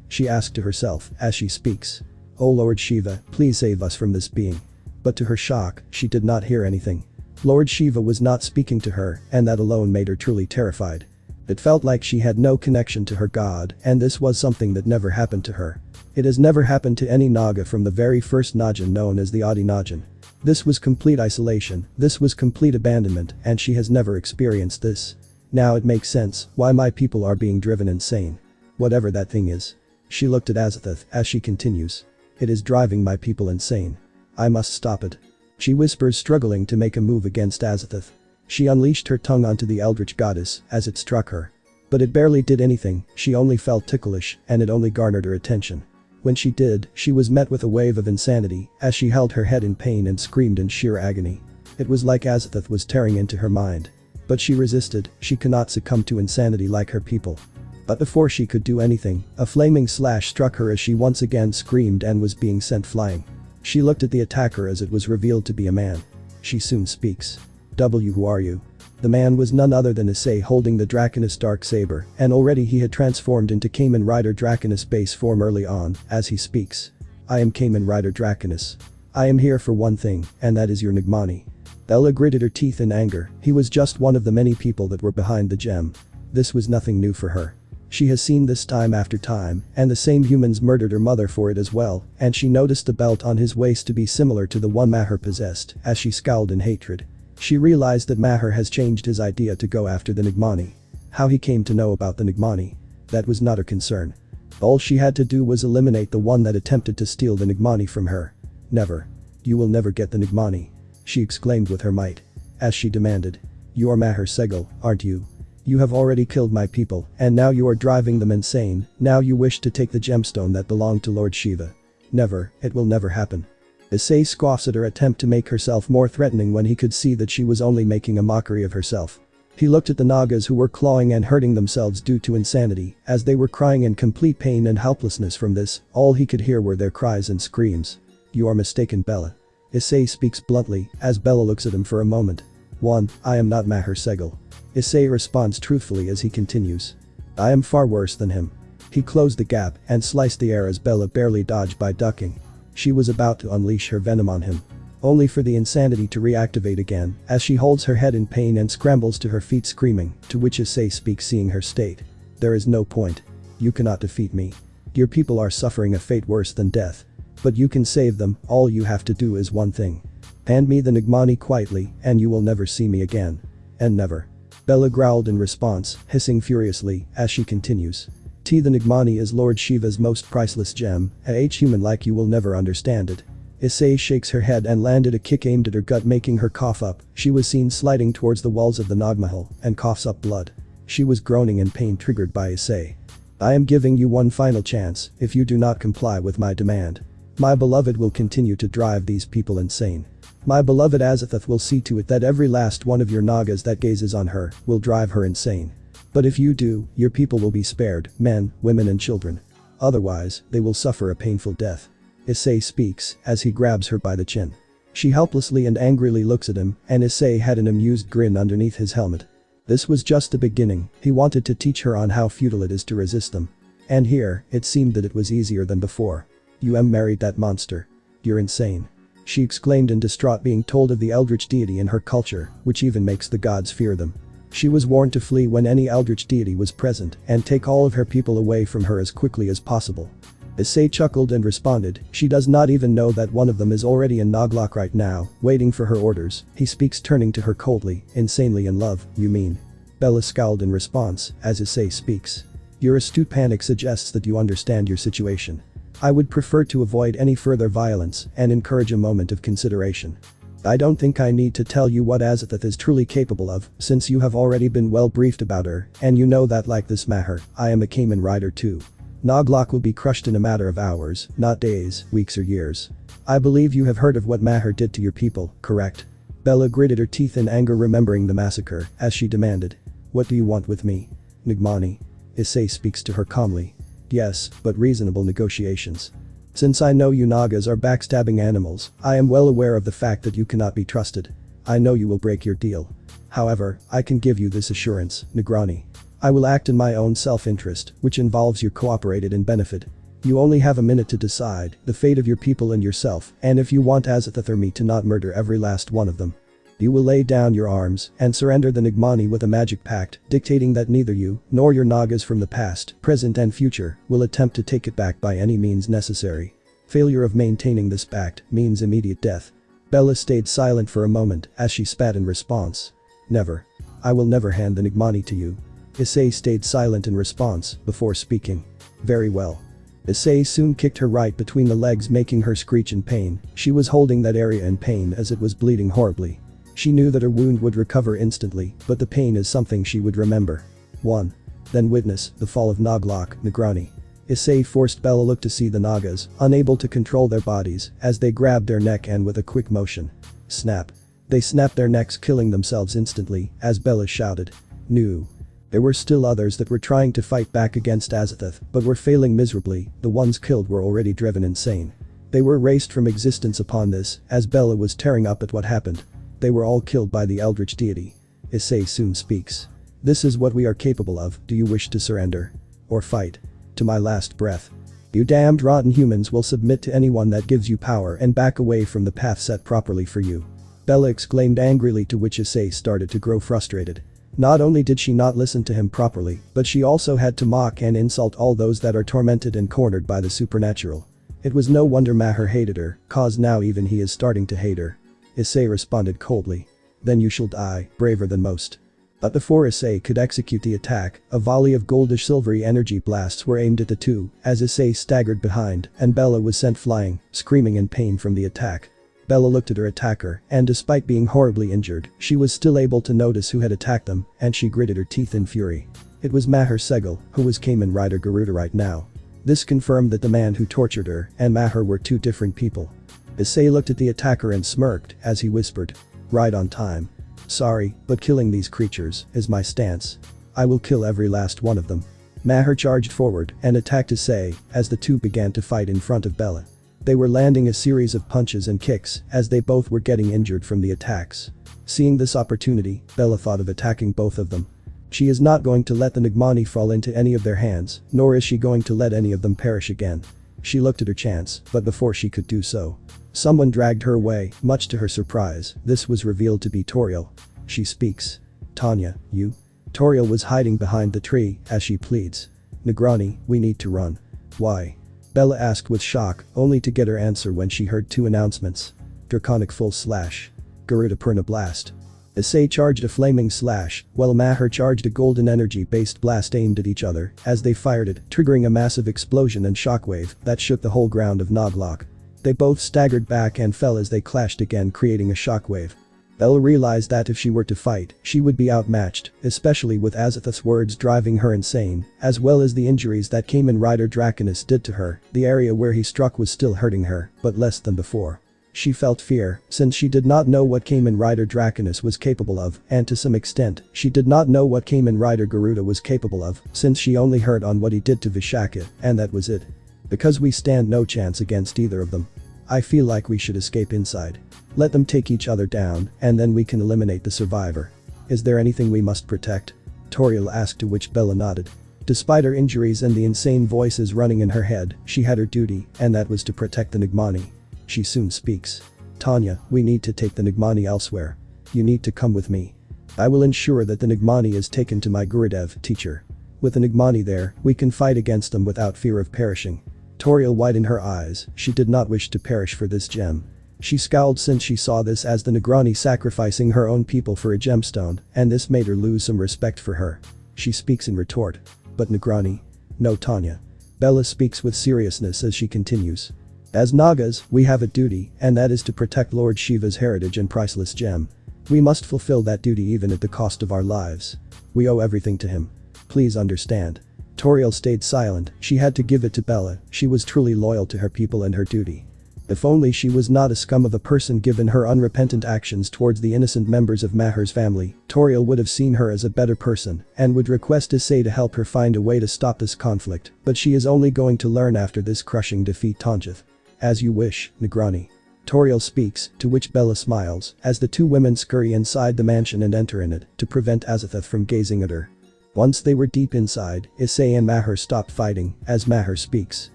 She asked to herself as she speaks. Oh Lord Shiva, please save us from this being. But to her shock, she did not hear anything. Lord Shiva was not speaking to her, and that alone made her truly terrified. It felt like she had no connection to her god, and this was something that never happened to her. It has never happened to any Naga from the very first Najin known as the Adi Najin. This was complete isolation, this was complete abandonment, and she has never experienced this. Now it makes sense why my people are being driven insane. Whatever that thing is. She looked at Azathoth as she continues. It is driving my people insane. I must stop it. She whispers, struggling to make a move against Azathoth. She unleashed her tongue onto the eldritch goddess as it struck her. But it barely did anything, she only felt ticklish, and it only garnered her attention. When she did, she was met with a wave of insanity as she held her head in pain and screamed in sheer agony. It was like Azathoth was tearing into her mind. But she resisted, she cannot succumb to insanity like her people. But before she could do anything, a flaming slash struck her as she once again screamed and was being sent flying. She looked at the attacker as it was revealed to be a man. She soon speaks. Who are you? The man was none other than Issei, holding the Draconis dark saber, and already he had transformed into Kamen Rider Draconis base form early on, as he speaks. I am Kamen Rider Draconis. I am here for one thing, and that is your Nigmani. Bella gritted her teeth in anger. He was just one of the many people that were behind the gem. This was nothing new for her. She has seen this time after time, and the same humans murdered her mother for it as well, and she noticed the belt on his waist to be similar to the one Maher possessed, as she scowled in hatred. She realized that Maher has changed his idea to go after the Nigmani. How he came to know about the Nigmani? That was not her concern. All she had to do was eliminate the one that attempted to steal the Nigmani from her. Never. You will never get the Nigmani. She exclaimed with her might. As she demanded. You are Maher Segel, aren't you? You have already killed my people, and now you are driving them insane. Now you wish to take the gemstone that belonged to Lord Shiva. Never, it will never happen. Issei scoffs at her attempt to make herself more threatening when he could see that she was only making a mockery of herself. He looked at the Nagas who were clawing and hurting themselves due to insanity, as they were crying in complete pain and helplessness from this. All he could hear were their cries and screams. You are mistaken, Bella. Issei speaks bluntly, as Bella looks at him for a moment. 1. I am not Maher Segel. Issei responds truthfully as he continues. I am far worse than him. He closed the gap and sliced the air as Bella barely dodged by ducking. She was about to unleash her venom on him. only for the insanity to reactivate again as she holds her head in pain and scrambles to her feet screaming, to which Issei speaks seeing her state. There is no point. You cannot defeat me. Your people are suffering a fate worse than death. But you can save them, all you have to do is one thing. Hand me the Nigmani quietly and you will never see me again. And never. Bella growled in response, hissing furiously as she continues. The Nigmani is Lord Shiva's most priceless gem, a human like you will never understand it. Issei shakes her head and landed a kick aimed at her gut making her cough up. She was seen sliding towards the walls of the Nagmahal and coughs up blood. She was groaning in pain triggered by Issei. I am giving you one final chance if you do not comply with my demand. My beloved will continue to drive these people insane. My beloved Azathoth will see to it that every last one of your Nagas that gazes on her will drive her insane. But if you do, your people will be spared, men, women and children. Otherwise, they will suffer a painful death. Issei speaks as he grabs her by the chin. She helplessly and angrily looks at him and Issei had an amused grin underneath his helmet. This was just the beginning, he wanted to teach her on how futile it is to resist them. And here, it seemed that it was easier than before. You married that monster. You're insane. She exclaimed in distraught being told of the eldritch deity in her culture, which even makes the gods fear them. She was warned to flee when any eldritch deity was present and take all of her people away from her as quickly as possible. Issei chuckled and responded, she does not even know that one of them is already in Naglok right now, waiting for her orders. He speaks turning to her coldly, insanely in love, you mean? Bella scowled in response as Issei speaks. Your astute panic suggests that you understand your situation. I would prefer to avoid any further violence and encourage a moment of consideration. I don't think I need to tell you what Azathoth is truly capable of, since you have already been well briefed about her, and you know that like this Maher, I am a Kamen Rider too. Naglok will be crushed in a matter of hours, not days, weeks or years. I believe you have heard of what Maher did to your people, correct? Bella gritted her teeth in anger remembering the massacre, as she demanded. What do you want with me? Nigmani. Issei speaks to her calmly. Yes, but reasonable negotiations. Since I know you Nagas are backstabbing animals, I am well aware of the fact that you cannot be trusted. I know you will break your deal. However, I can give you this assurance, Nigrani. I will act in my own self-interest, which involves your cooperated and benefit. You only have a minute to decide the fate of your people and yourself, and if you want Azathoth or me to not murder every last one of them. You will lay down your arms and surrender the Nigmani with a magic pact, dictating that neither you nor your Nagas from the past, present and future will attempt to take it back by any means necessary. Failure of maintaining this pact means immediate death. Bella stayed silent for a moment as she spat in response. Never. I will never hand the Nigmani to you. Issei stayed silent in response before speaking. Very well. Issei soon kicked her right between the legs making her screech in pain. She was holding that area in pain as it was bleeding horribly. She knew that her wound would recover instantly, but the pain is something she would remember. 1. Then witness the fall of Naglok, Nigrani. Issei forced Bella look to see the Nagas, unable to control their bodies, as they grabbed their neck and with a quick motion. Snap. They snapped their necks killing themselves instantly, as Bella shouted. No. There were still others that were trying to fight back against Azathoth, but were failing miserably. The ones killed were already driven insane. They were erased from existence upon this, as Bella was tearing up at what happened. They were all killed by the eldritch deity. Issei soon speaks. This is what we are capable of. Do you wish to surrender? Or fight? To my last breath. You damned rotten humans will submit to anyone that gives you power and back away from the path set properly for you. Bella exclaimed angrily, to which Issei started to grow frustrated. Not only did she not listen to him properly, but she also had to mock and insult all those that are tormented and cornered by the supernatural. It was no wonder Maher hated her, cause now even he is starting to hate her. Issei responded coldly. Then you shall die, braver than most. But before Issei could execute the attack, a volley of goldish silvery energy blasts were aimed at the two, as Issei staggered behind, and Bella was sent flying, screaming in pain from the attack. Bella looked at her attacker, and despite being horribly injured, she was still able to notice who had attacked them, and she gritted her teeth in fury. It was Maher Segel, who was Kamen Rider Garuda right now. This confirmed that the man who tortured her and Maher were two different people. Issei looked at the attacker and smirked as he whispered. Right on time. Sorry, but killing these creatures is my stance. I will kill every last one of them. Maher charged forward and attacked Issei as the two began to fight in front of Bella. They were landing a series of punches and kicks as they both were getting injured from the attacks. Seeing this opportunity, Bella thought of attacking both of them. She is not going to let the Nigmani fall into any of their hands, nor is she going to let any of them perish again. She looked at her chance, but before she could do so, someone dragged her away, much to her surprise. This was revealed to be Toriel. She speaks. Tanya, you? Toriel was hiding behind the tree as she pleads. Negroni, we need to run. Why? Bella asked with shock, only to get her answer when she heard two announcements. Draconic full slash. Garuda Purna blast. Issei charged a flaming slash, while Maher charged a golden energy-based blast aimed at each other as they fired it, triggering a massive explosion and shockwave that shook the whole ground of Noglok. They both staggered back and fell as they clashed again, creating a shockwave. Bella realized that if she were to fight, she would be outmatched, especially with Azathoth's words driving her insane, as well as the injuries that Kamen Rider Draconis did to her. The area where he struck was still hurting her, but less than before. She felt fear, since she did not know what Kamen Rider Draconis was capable of, and to some extent, she did not know what Kamen Rider Garuda was capable of, since she only heard on what he did to Vishaka, and that was it. Because we stand no chance against either of them. I feel like we should escape inside. Let them take each other down, and then we can eliminate the survivor. Is there anything we must protect? Toriel asked, to which Bella nodded. Despite her injuries and the insane voices running in her head, she had her duty, and that was to protect the Nigmani. She soon speaks. Tanya, we need to take the Nigmani elsewhere. You need to come with me. I will ensure that the Nigmani is taken to my Gurudev teacher. With the Nigmani there, we can fight against them without fear of perishing. Toriel widened her eyes. She did not wish to perish for this gem. She scowled since she saw this as the Negroni sacrificing her own people for a gemstone, and this made her lose some respect for her. She speaks in retort. But Negroni? No, Tanya. Bella speaks with seriousness as she continues. As Nagas, we have a duty, and that is to protect Lord Shiva's heritage and priceless gem. We must fulfill that duty even at the cost of our lives. We owe everything to him. Please understand. Toriel stayed silent. She had to give it to Bella. She was truly loyal to her people and her duty. If only she was not a scum of a person given her unrepentant actions towards the innocent members of Maher's family, Toriel would have seen her as a better person and would request Issei to help her find a way to stop this conflict, but she is only going to learn after this crushing defeat. Tanjith. As you wish, Negroni. Toriel speaks, to which Bella smiles as the two women scurry inside the mansion and enter in it to prevent Azathoth from gazing at her. Once they were deep inside, Issei and Maher stopped fighting as Maher speaks.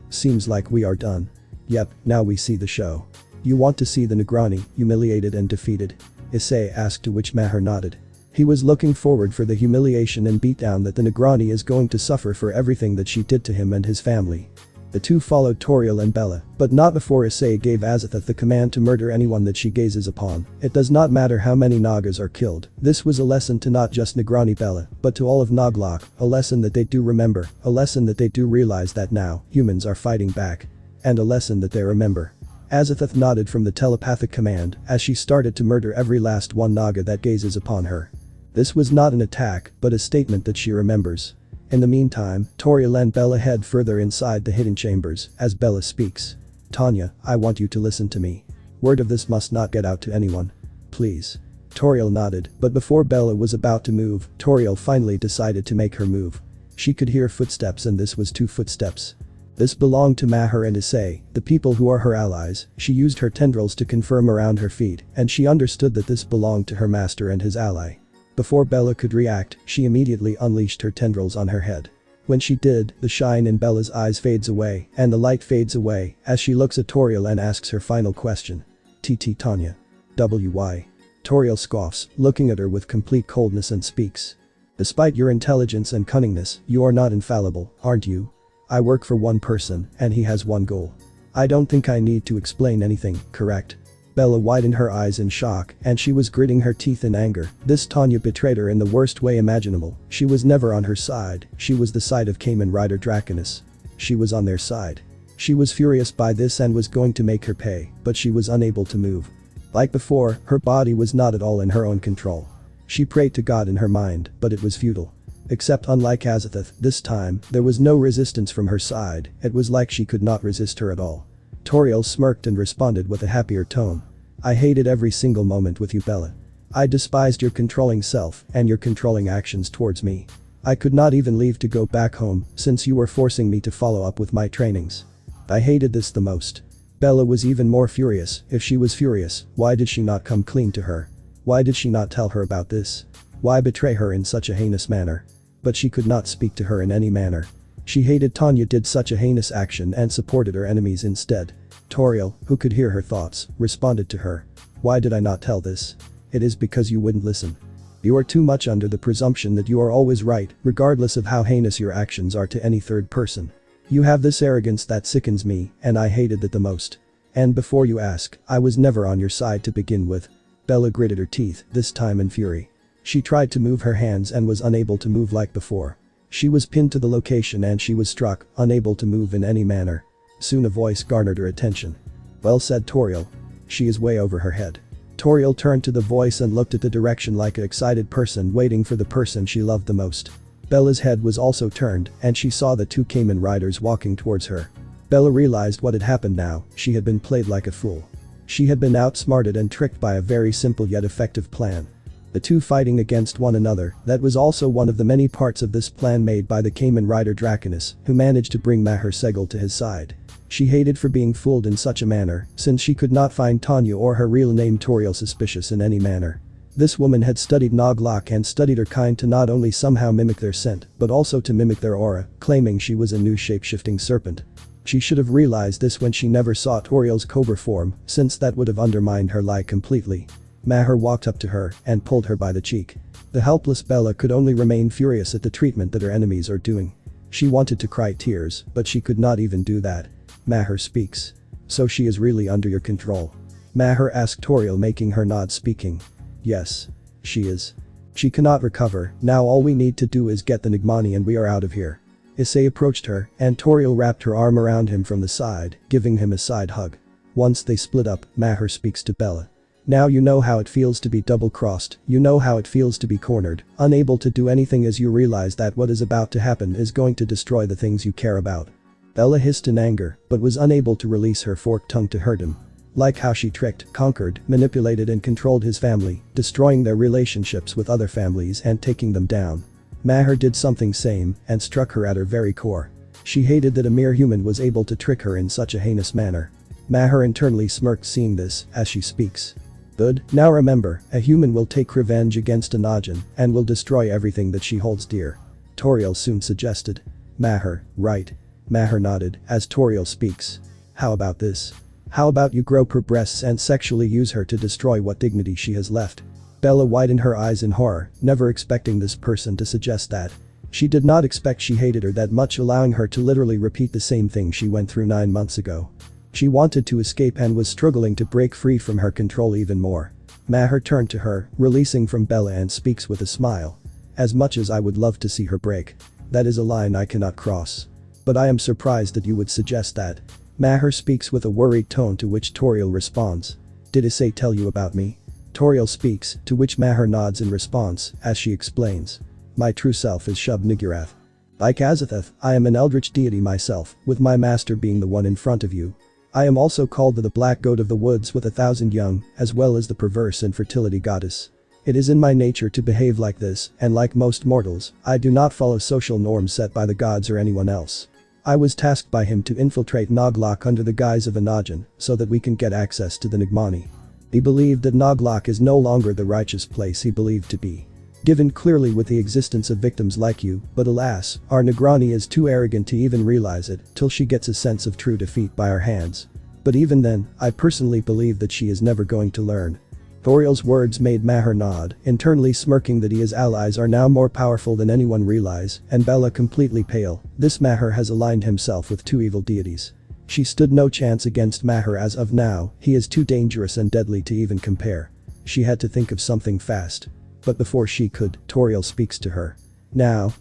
Seems like we are done. Yep, now we see the show. You want to see the Negroni humiliated and defeated? Issei asked, to which Maher nodded. He was looking forward for the humiliation and beatdown that the Negroni is going to suffer for everything that she did to him and his family. The two followed Toriel and Bella, but not before Issei gave Azathoth the command to murder anyone that she gazes upon. It does not matter how many Nagas are killed. This was a lesson to not just Negroni Bella, but to all of Noglok, a lesson that they do remember, a lesson that they do realize that now, humans are fighting back. And a lesson that they remember. Azathoth nodded from the telepathic command as she started to murder every last one Naga that gazes upon her. This was not an attack, but a statement that she remembers. In the meantime, Toriel and Bella head further inside the hidden chambers as Bella speaks. Tanya, I want you to listen to me. Word of this must not get out to anyone. Please. Toriel nodded, but before Bella was about to move, Toriel finally decided to make her move. She could hear footsteps, and this was two footsteps. This belonged to Maher and Issei, the people who are her allies. She used her tendrils to confirm around her feet, and she understood that this belonged to her master and his ally. Before Bella could react, she immediately unleashed her tendrils on her head. When she did, the shine in Bella's eyes fades away, and the light fades away as she looks at Toriel and asks her final question. TT Tanya. WY. Toriel scoffs, looking at her with complete coldness, and speaks. Despite your intelligence and cunningness, you are not infallible, aren't you? I work for one person, and he has one goal. I don't think I need to explain anything, correct? Bella widened her eyes in shock, and she was gritting her teeth in anger. This Tanya betrayed her in the worst way imaginable. She was never on her side. She was the side of Kamen Rider Draconis. She was on their side. She was furious by this and was going to make her pay, but she was unable to move. Like before, her body was not at all in her own control. She prayed to God in her mind, but it was futile. Except unlike Azathoth, this time, there was no resistance from her side. It was like she could not resist her at all. Toriel smirked and responded with a happier tone. I hated every single moment with you, Bella. I despised your controlling self and your controlling actions towards me. I could not even leave to go back home since you were forcing me to follow up with my trainings. I hated this the most. Bella was even more furious. If she was furious, why did she not come clean to her? Why did she not tell her about this? Why betray her in such a heinous manner? But she could not speak to her in any manner. She hated Tanya did such a heinous action and supported her enemies instead. Toriel, who could hear her thoughts, responded to her. Why did I not tell this? It is because you wouldn't listen. You are too much under the presumption that you are always right, regardless of how heinous your actions are to any third person. You have this arrogance that sickens me, and I hated it the most. And before you ask, I was never on your side to begin with. Bella gritted her teeth, this time in fury. She tried to move her hands and was unable to move like before. She was pinned to the location and she was struck, unable to move in any manner. Soon a voice garnered her attention. Well said, Toriel. She is way over her head. Toriel turned to the voice and looked at the direction like an excited person waiting for the person she loved the most. Bella's head was also turned, and she saw the two Cayman riders walking towards her. Bella realized what had happened now, she had been played like a fool. She had been outsmarted and tricked by a very simple yet effective plan. The two fighting against one another, that was also one of the many parts of this plan made by the Cayman rider Draconis, who managed to bring Maher Segel to his side. She hated for being fooled in such a manner, since she could not find Tanya or her real name Toriel suspicious in any manner. This woman had studied Noglok and studied her kind to not only somehow mimic their scent, but also to mimic their aura, claiming she was a new shape-shifting serpent. She should have realized this when she never saw Toriel's cobra form, since that would have undermined her lie completely. Maher walked up to her and pulled her by the cheek. The helpless Bella could only remain furious at the treatment that her enemies are doing. She wanted to cry tears, but she could not even do that. Maher speaks. So she is really under your control? Maher asked Toriel, making her nod, speaking. Yes. She is. She cannot recover, now all we need to do is get the Nigmani and we are out of here. Issei approached her, and Toriel wrapped her arm around him from the side, giving him a side hug. Once they split up, Maher speaks to Bella. Now you know how it feels to be double-crossed, you know how it feels to be cornered, unable to do anything as you realize that what is about to happen is going to destroy the things you care about. Bella hissed in anger, but was unable to release her forked tongue to hurt him. Like how she tricked, conquered, manipulated and controlled his family, destroying their relationships with other families and taking them down. Maher did something same and struck her at her very core. She hated that a mere human was able to trick her in such a heinous manner. Maher internally smirked seeing this as she speaks. Good, now remember, a human will take revenge against a Najin and will destroy everything that she holds dear. Toriel soon suggested. Maher, right. Maher nodded as Toriel speaks. How about this? How about you grope her breasts and sexually use her to destroy what dignity she has left? Bella widened her eyes in horror, never expecting this person to suggest that. She did not expect she hated her that much, allowing her to literally repeat the same thing she went through 9 months ago. She wanted to escape and was struggling to break free from her control even more. Maher turned to her, releasing from Bella, and speaks with a smile. As much as I would love to see her break. That is a line I cannot cross. But I am surprised that you would suggest that. Maher speaks with a worried tone, to which Toriel responds. Did Issei tell you about me? Toriel speaks, to which Maher nods in response, as she explains. My true self is Shub-Niggurath. Like Azathoth, I am an eldritch deity myself, with my master being the one in front of you. I am also called the Black Goat of the Woods with 1,000 young, as well as the perverse infertility goddess. It is in my nature to behave like this, and like most mortals, I do not follow social norms set by the gods or anyone else. I was tasked by him to infiltrate Noglok under the guise of a Najin, so that we can get access to the Nigmani. He believed that Noglok is no longer the righteous place he believed to be. Given clearly with the existence of victims like you, but alas, our Negrani is too arrogant to even realize it till she gets a sense of true defeat by our hands. But even then, I personally believe that she is never going to learn. Toriel's words made Maher nod, internally smirking that his allies are now more powerful than anyone realize, and Bella completely pale. This Maher has aligned himself with two evil deities. She stood no chance against Maher as of now, he is too dangerous and deadly to even compare. She had to think of something fast. But before she could, Toriel speaks to her. Now,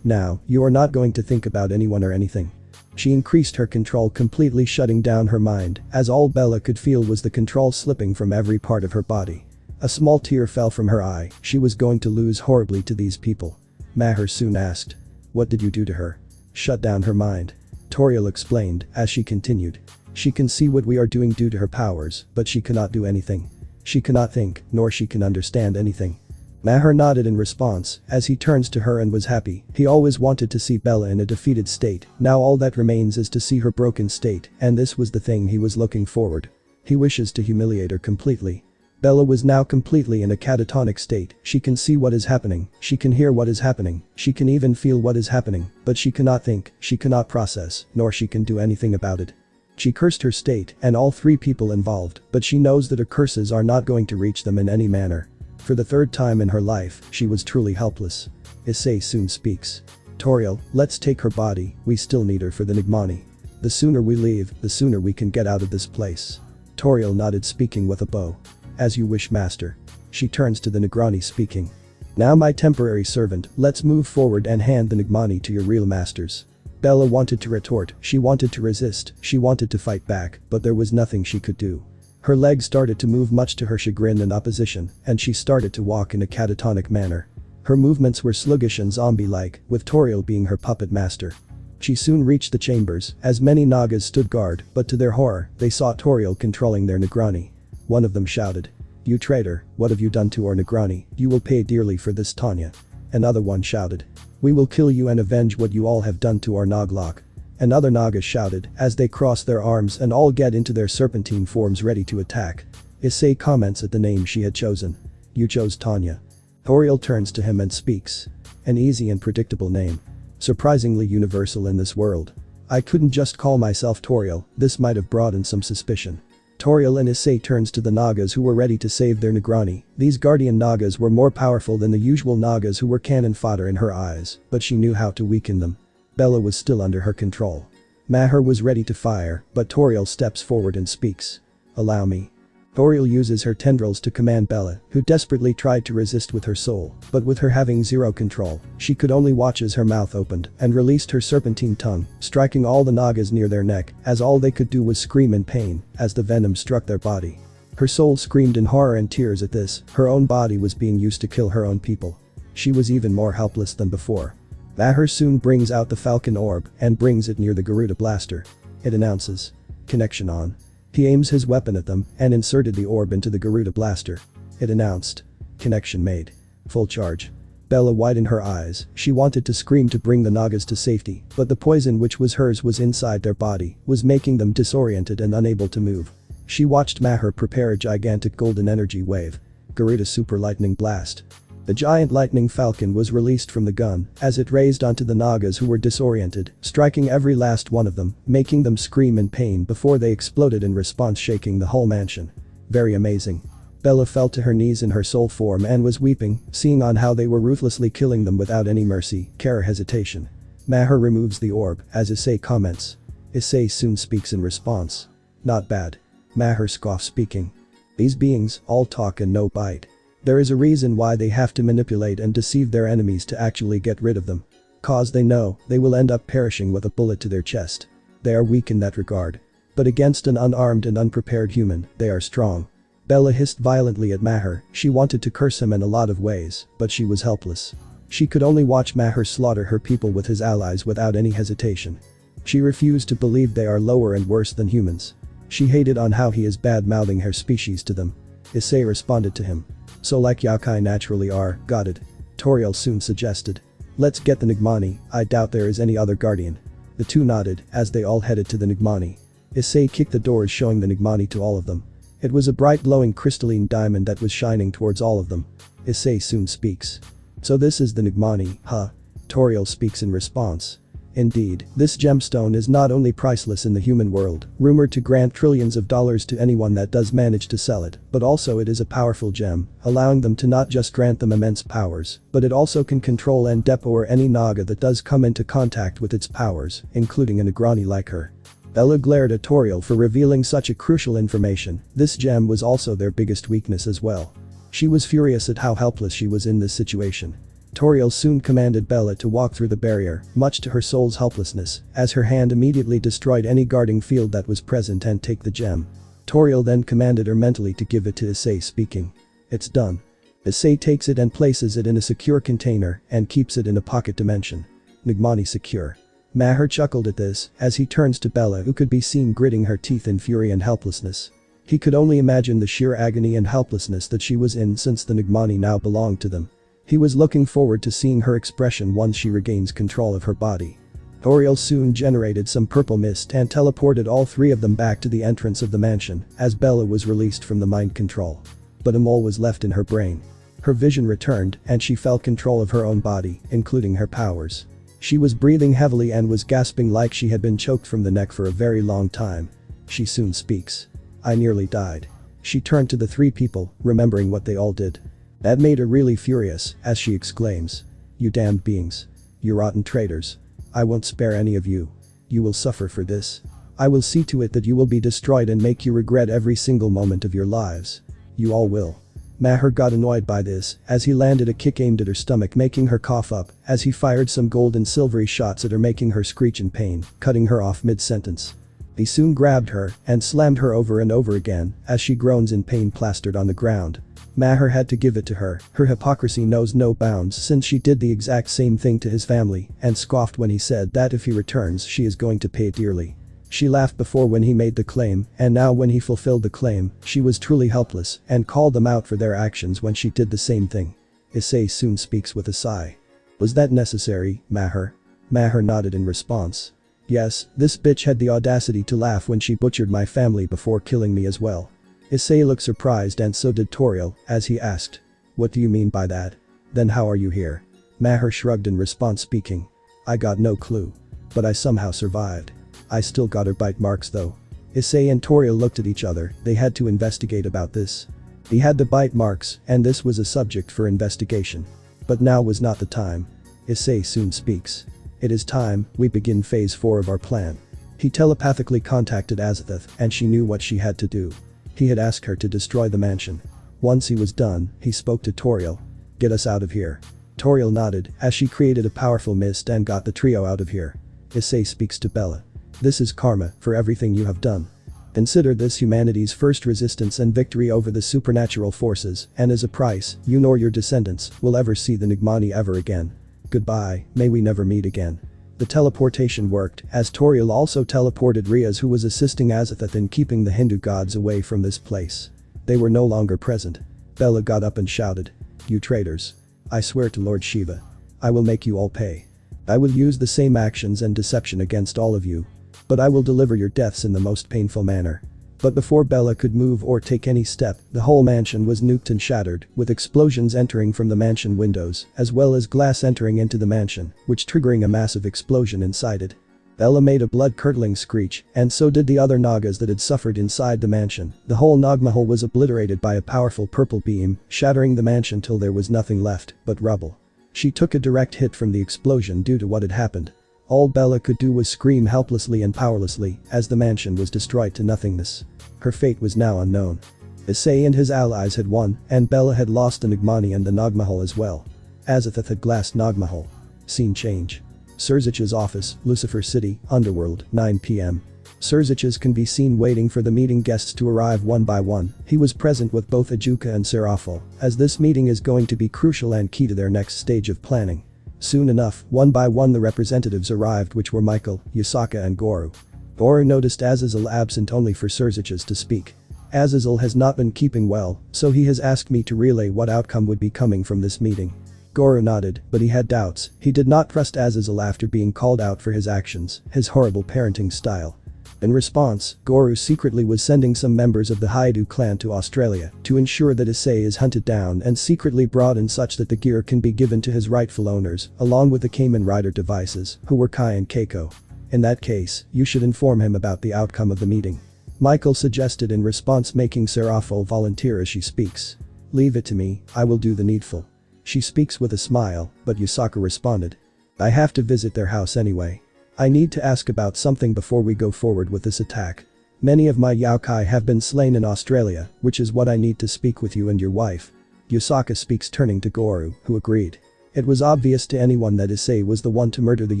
you are not going to think about anyone or anything. She increased her control, completely shutting down her mind, as all Bella could feel was the control slipping from every part of her body. A small tear fell from her eye, she was going to lose horribly to these people. Maher soon asked. What did you do to her? Shut down her mind. Toriel explained, as she continued. She can see what we are doing due to her powers, but she cannot do anything. She cannot think, nor she can understand anything. Maher nodded in response, as he turns to her and was happy. He always wanted to see Bella in a defeated state, now all that remains is to see her broken state, and this was the thing he was looking forward. He wishes to humiliate her completely. Bella was now completely in a catatonic state. She can see what is happening, she can hear what is happening, she can even feel what is happening, but she cannot think, she cannot process, nor she can do anything about it. She cursed her state and all three people involved, but she knows that her curses are not going to reach them in any manner. For the third time in her life, she was truly helpless. Issei soon speaks. Toriel, let's take her body, we still need her for the Nigmani. The sooner we leave, the sooner we can get out of this place. Toriel nodded, speaking with a bow. As you wish, master. She turns to the Negrani, speaking. Now my temporary servant, let's move forward and hand the Nigmani to your real masters. Bella wanted to retort, she wanted to resist, she wanted to fight back, but there was nothing she could do. Her legs started to move much to her chagrin and opposition, and she started to walk in a catatonic manner. Her movements were sluggish and zombie-like, with Toriel being her puppet master. She soon reached the chambers, as many Nagas stood guard, but to their horror, they saw Toriel controlling their Negrani. One of them shouted. You traitor, what have you done to our Negrani? You will pay dearly for this, Tanya. Another one shouted. We will kill you and avenge what you all have done to our Naglok. Another Naga shouted, as they cross their arms and all get into their serpentine forms ready to attack. Issei comments at the name she had chosen. You chose Tanya. Toriel turns to him and speaks. An easy and predictable name. Surprisingly universal in this world. I couldn't just call myself Toriel, this might have brought in some suspicion. Toriel and Issei turns to the Nagas who were ready to save their Negrani. These guardian Nagas were more powerful than the usual Nagas who were cannon fodder in her eyes, but she knew how to weaken them. Bella was still under her control. Maher was ready to fire, but Toriel steps forward and speaks. Allow me. Toriel uses her tendrils to command Bella, who desperately tried to resist with her soul, but with her having zero control, she could only watch as her mouth opened and released her serpentine tongue, striking all the Nagas near their neck, as all they could do was scream in pain as the venom struck their body. Her soul screamed in horror and tears at this, her own body was being used to kill her own people. She was even more helpless than before. Maher soon brings out the Falcon Orb and brings it near the Garuda blaster. It announces. Connection on. He aims his weapon at them and inserted the orb into the Garuda blaster. It announced. Connection made. Full charge. Bella widened her eyes, she wanted to scream to bring the Nagas to safety, but the poison which was hers was inside their body, was making them disoriented and unable to move. She watched Maher prepare a gigantic golden energy wave. Garuda Super Lightning Blast. The giant lightning falcon was released from the gun as it raised onto the Nagas who were disoriented, striking every last one of them, making them scream in pain before they exploded in response, shaking the whole mansion. Very amazing. Bella fell to her knees in her soul form and was weeping, seeing on how they were ruthlessly killing them without any mercy, care or hesitation. Maher removes the orb as Issei comments. Issei soon speaks in response. Not bad. Maher scoffs, speaking. These beings all talk and no bite. There is a reason why they have to manipulate and deceive their enemies to actually get rid of them. Cause they know they will end up perishing with a bullet to their chest. They are weak in that regard. But against an unarmed and unprepared human, they are strong. Bella hissed violently at Maher, she wanted to curse him in a lot of ways, but she was helpless. She could only watch Maher slaughter her people with his allies without any hesitation. She refused to believe they are lower and worse than humans. She hated on how he is bad-mouthing her species to them. Issei responded to him. So like Yakai naturally are, got it. Toriel soon suggested. Let's get the Nigmani, I doubt there is any other guardian. The two nodded as they all headed to the Nigmani. Issei kicked the doors showing the Nigmani to all of them. It was a bright glowing crystalline diamond that was shining towards all of them. Issei soon speaks. So this is the Nigmani, huh? Toriel speaks in response. Indeed, this gemstone is not only priceless in the human world, rumored to grant trillions of dollars to anyone that does manage to sell it, but also it is a powerful gem, allowing them to not just grant them immense powers, but it also can control and depower any Naga that does come into contact with its powers, including a Negrani like her. Bella glared at Toriel for revealing such a crucial information. This gem was also their biggest weakness as well. She was furious at how helpless she was in this situation. Toriel soon commanded Bella to walk through the barrier, much to her soul's helplessness, as her hand immediately destroyed any guarding field that was present and take the gem. Toriel then commanded her mentally to give it to Issei, speaking. It's done. Issei takes it and places it in a secure container and keeps it in a pocket dimension. Nigmani secure. Maher chuckled at this as he turns to Bella, who could be seen gritting her teeth in fury and helplessness. He could only imagine the sheer agony and helplessness that she was in since the Nigmani now belonged to them. He was looking forward to seeing her expression once she regains control of her body. Toriel soon generated some purple mist and teleported all three of them back to the entrance of the mansion as Bella was released from the mind control. But a mole was left in her brain. Her vision returned and she felt control of her own body, including her powers. She was breathing heavily and was gasping like she had been choked from the neck for a very long time. She soon speaks. I nearly died. She turned to the three people, remembering what they all did. That made her really furious, as she exclaims. You damned beings. You rotten traitors. I won't spare any of you. You will suffer for this. I will see to it that you will be destroyed and make you regret every single moment of your lives. You all will. Maher got annoyed by this, as he landed a kick aimed at her stomach, making her cough up, as he fired some gold and silvery shots at her, making her screech in pain, cutting her off mid-sentence. He soon grabbed her and slammed her over and over again, as she groans in pain plastered on the ground. Maher had to give it to her. Her hypocrisy knows no bounds, since she did the exact same thing to his family and scoffed when he said that if he returns she is going to pay dearly. She laughed before when he made the claim, and now when he fulfilled the claim, she was truly helpless and called them out for their actions when she did the same thing. Issei soon speaks with a sigh. Was that necessary, Maher? Maher nodded in response. Yes, this bitch had the audacity to laugh when she butchered my family before killing me as well. Issei looked surprised and so did Toriel, as he asked. What do you mean by that? Then how are you here? Maher shrugged in response, speaking. I got no clue. But I somehow survived. I still got her bite marks though. Issei and Toriel looked at each other. They had to investigate about this. He had the bite marks and this was a subject for investigation. But now was not the time. Issei soon speaks. It is time, we begin phase 4 of our plan. He telepathically contacted Azathoth and she knew what she had to do. He had asked her to destroy the mansion. Once he was done, he spoke to Toriel. Get us out of here. Toriel nodded as she created a powerful mist and got the trio out of here. Issei speaks to Bella. This is karma for everything you have done. Consider this humanity's first resistance and victory over the supernatural forces, and as a price, you nor your descendants will ever see the Nigmani ever again. Goodbye, may we never meet again. The teleportation worked, as Toriel also teleported Riaz, who was assisting Azathoth in keeping the Hindu gods away from this place. They were no longer present. Bella got up and shouted. You traitors. I swear to Lord Shiva. I will make you all pay. I will use the same actions and deception against all of you. But I will deliver your deaths in the most painful manner. But before Bella could move or take any step, the whole mansion was nuked and shattered, with explosions entering from the mansion windows, as well as glass entering into the mansion, which triggering a massive explosion inside it. Bella made a blood-curdling screech, and so did the other Nagas that had suffered inside the mansion. The whole Nagmahal was obliterated by a powerful purple beam, shattering the mansion till there was nothing left but rubble. She took a direct hit from the explosion due to what had happened. All Bella could do was scream helplessly and powerlessly as the mansion was destroyed to nothingness. Her fate was now unknown. Issei and his allies had won, and Bella had lost the Nigmani and the Nagmahal as well. Azathoth had glassed Nagmahal. Scene change. Surzich's office, Lucifer City, Underworld, 9 p.m. Surzich's can be seen waiting for the meeting guests to arrive one by one. He was present with both Ajuka and Serafal, as this meeting is going to be crucial and key to their next stage of planning. Soon enough, one by one the representatives arrived, which were Michael, Yusaka and Goru. Goru noticed Azazel absent only for Surzich's to speak. Azazel has not been keeping well, so he has asked me to relay what outcome would be coming from this meeting. Goru nodded, but he had doubts. He did not trust Azazel after being called out for his actions, his horrible parenting style. In response, Goru secretly was sending some members of the Hyoudou clan to Australia to ensure that Issei is hunted down and secretly brought in such that the gear can be given to his rightful owners, along with the Kamen Rider devices, who were Kai and Keiko. In that case, you should inform him about the outcome of the meeting. Michael suggested in response, making Serafal volunteer as she speaks. Leave it to me, I will do the needful. She speaks with a smile, but Yusaka responded. I have to visit their house anyway. I need to ask about something before we go forward with this attack. Many of my Yaokai have been slain in Australia, which is what I need to speak with you and your wife. Yusaka speaks, turning to Goru, who agreed. It was obvious to anyone that Issei was the one to murder the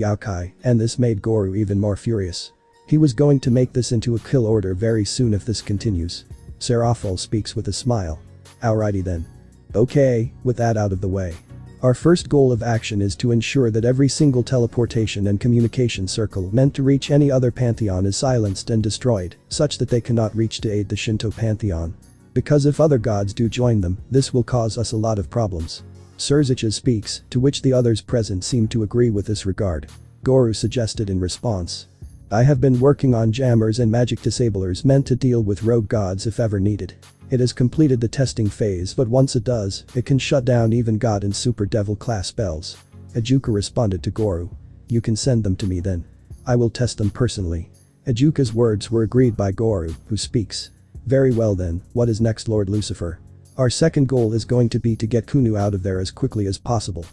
Yaokai, and this made Goru even more furious. He was going to make this into a kill order very soon if this continues. Serafal speaks with a smile. Alrighty then. Okay, with that out of the way. Our first goal of action is to ensure that every single teleportation and communication circle meant to reach any other pantheon is silenced and destroyed, such that they cannot reach to aid the Shinto pantheon. Because if other gods do join them, this will cause us a lot of problems. Surzicha speaks, to which the others present seemed to agree with this regard. Goru suggested in response. I have been working on jammers and magic disablers meant to deal with rogue gods if ever needed. It has completed the testing phase, but once it does, it can shut down even god and super devil class spells. Ejuka responded to Goru. You can send them to me then. I will test them personally. Ejuka's words were agreed by Goru, who speaks. Very well then, what is next, Lord Lucifer? Our second goal is going to be to get Kunu out of there as quickly as possible.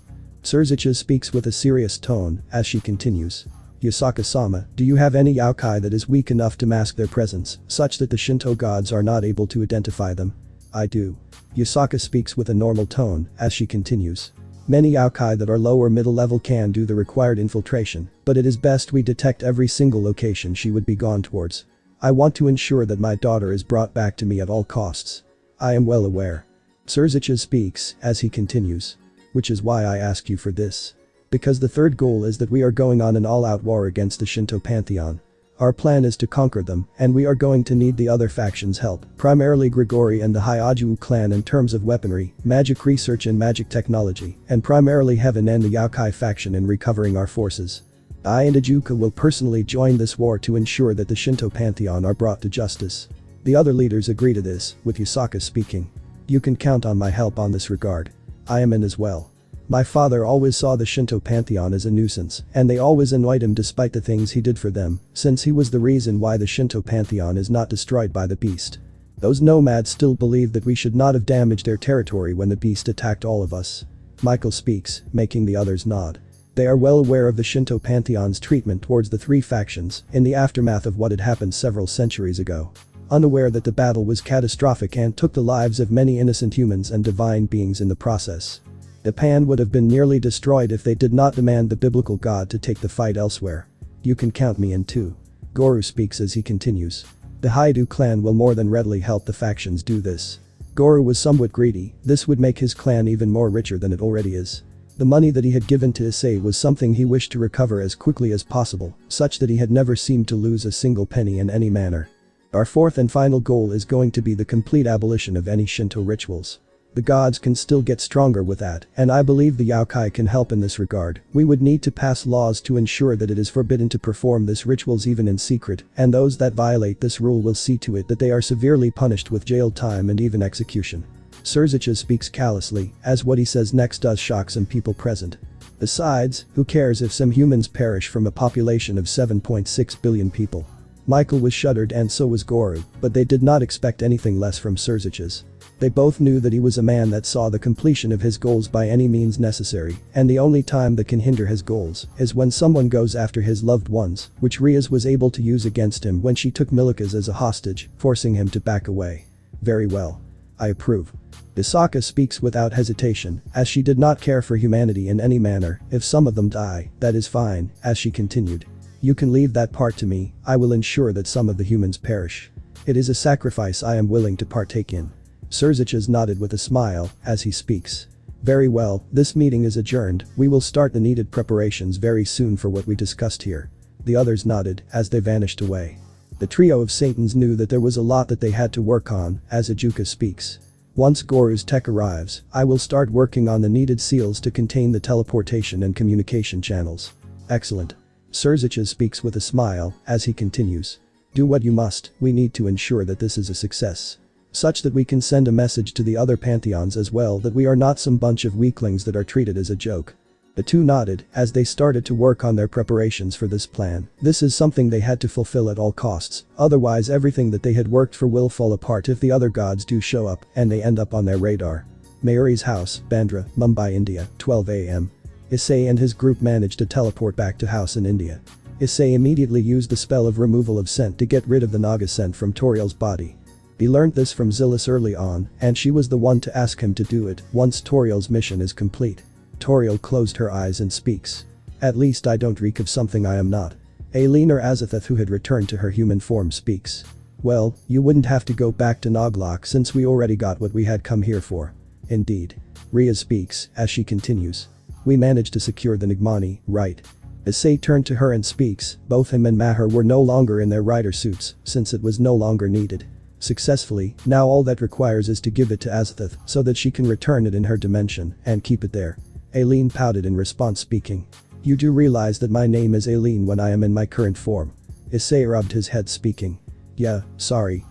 Surzicha speaks with a serious tone as she continues. Yasaka-sama, do you have any yokai that is weak enough to mask their presence, such that the Shinto gods are not able to identify them? I do. Yasaka speaks with a normal tone as she continues. Many yokai that are low or middle level can do the required infiltration, but it is best we detect every single location she would be gone towards. I want to ensure that my daughter is brought back to me at all costs. I am well aware. Surzicha speaks as he continues. Which is why I ask you for this. Because the third goal is that we are going on an all-out war against the Shinto pantheon. Our plan is to conquer them, and we are going to need the other factions' help, primarily Grigori and the Hyaudou clan in terms of weaponry, magic research and magic technology, and primarily Heaven and the Yokai faction in recovering our forces. I and Ejuka will personally join this war to ensure that the Shinto pantheon are brought to justice. The other leaders agree to this, with Yasaka speaking. You can count on my help on this regard. I am in as well. My father always saw the Shinto pantheon as a nuisance, and they always annoyed him despite the things he did for them, since he was the reason why the Shinto pantheon is not destroyed by the beast. Those nomads still believe that we should not have damaged their territory when the beast attacked all of us. Michael speaks, making the others nod. They are well aware of the Shinto pantheon's treatment towards the three factions in the aftermath of what had happened several centuries ago. Unaware that the battle was catastrophic and took the lives of many innocent humans and divine beings in the process. Japan would have been nearly destroyed if they did not demand the biblical god to take the fight elsewhere. You can count me in too. Goru speaks as he continues. The Hyoudou clan will more than readily help the factions do this. Goru was somewhat greedy, this would make his clan even more richer than it already is. The money that he had given to Issei was something he wished to recover as quickly as possible, such that he had never seemed to lose a single penny in any manner. Our fourth and final goal is going to be the complete abolition of any Shinto rituals. The gods can still get stronger with that, and I believe the yokai can help in this regard. We would need to pass laws to ensure that it is forbidden to perform these rituals even in secret, and those that violate this rule will see to it that they are severely punished with jail time and even execution. Surzicha speaks callously, as what he says next does shock some people present. Besides, who cares if some humans perish from a population of 7.6 billion people? Michael was shuddered and so was Goru, but they did not expect anything less from Surzicha's. They both knew that he was a man that saw the completion of his goals by any means necessary, and the only time that can hinder his goals is when someone goes after his loved ones, which Riaz was able to use against him when she took Milikas as a hostage, forcing him to back away. Very well. I approve. Yasaka speaks without hesitation, as she did not care for humanity in any manner. If some of them die, that is fine, as she continued. You can leave that part to me, I will ensure that some of the humans perish. It is a sacrifice I am willing to partake in. Surzicha nodded with a smile as he speaks. Very well, this meeting is adjourned, we will start the needed preparations very soon for what we discussed here. The others nodded as they vanished away. The trio of Satans knew that there was a lot that they had to work on, as Ejuka speaks. Once Goru's tech arrives, I will start working on the needed seals to contain the teleportation and communication channels. Excellent. Surzicha speaks with a smile as he continues. Do what you must, we need to ensure that this is a success. Such that we can send a message to the other pantheons as well that we are not some bunch of weaklings that are treated as a joke. The two nodded as they started to work on their preparations for this plan. This is something they had to fulfill at all costs, otherwise everything that they had worked for will fall apart if the other gods do show up and they end up on their radar. Mayuri's house, Bandra, Mumbai, India, 12 AM. Issei and his group managed to teleport back to house in India. Issei immediately used the spell of removal of scent to get rid of the Naga scent from Toriel's body. He learned this from Zillis early on, and she was the one to ask him to do it once Toriel's mission is complete. Toriel closed her eyes and speaks. At least I don't reek of something I am not. Aileen or Azathoth, who had returned to her human form, speaks. Well, you wouldn't have to go back to Noglok since we already got what we had come here for. Indeed. Riaz speaks as she continues. We managed to secure the Nigmani, right? Issei turned to her and speaks. Both him and Maher were no longer in their rider suits since it was no longer needed. Successfully, now all that requires is to give it to Azathoth so that she can return it in her dimension and keep it there. Aileen pouted in response, speaking. You do realize that my name is Aileen when I am in my current form. Issei rubbed his head speaking. Yeah, sorry.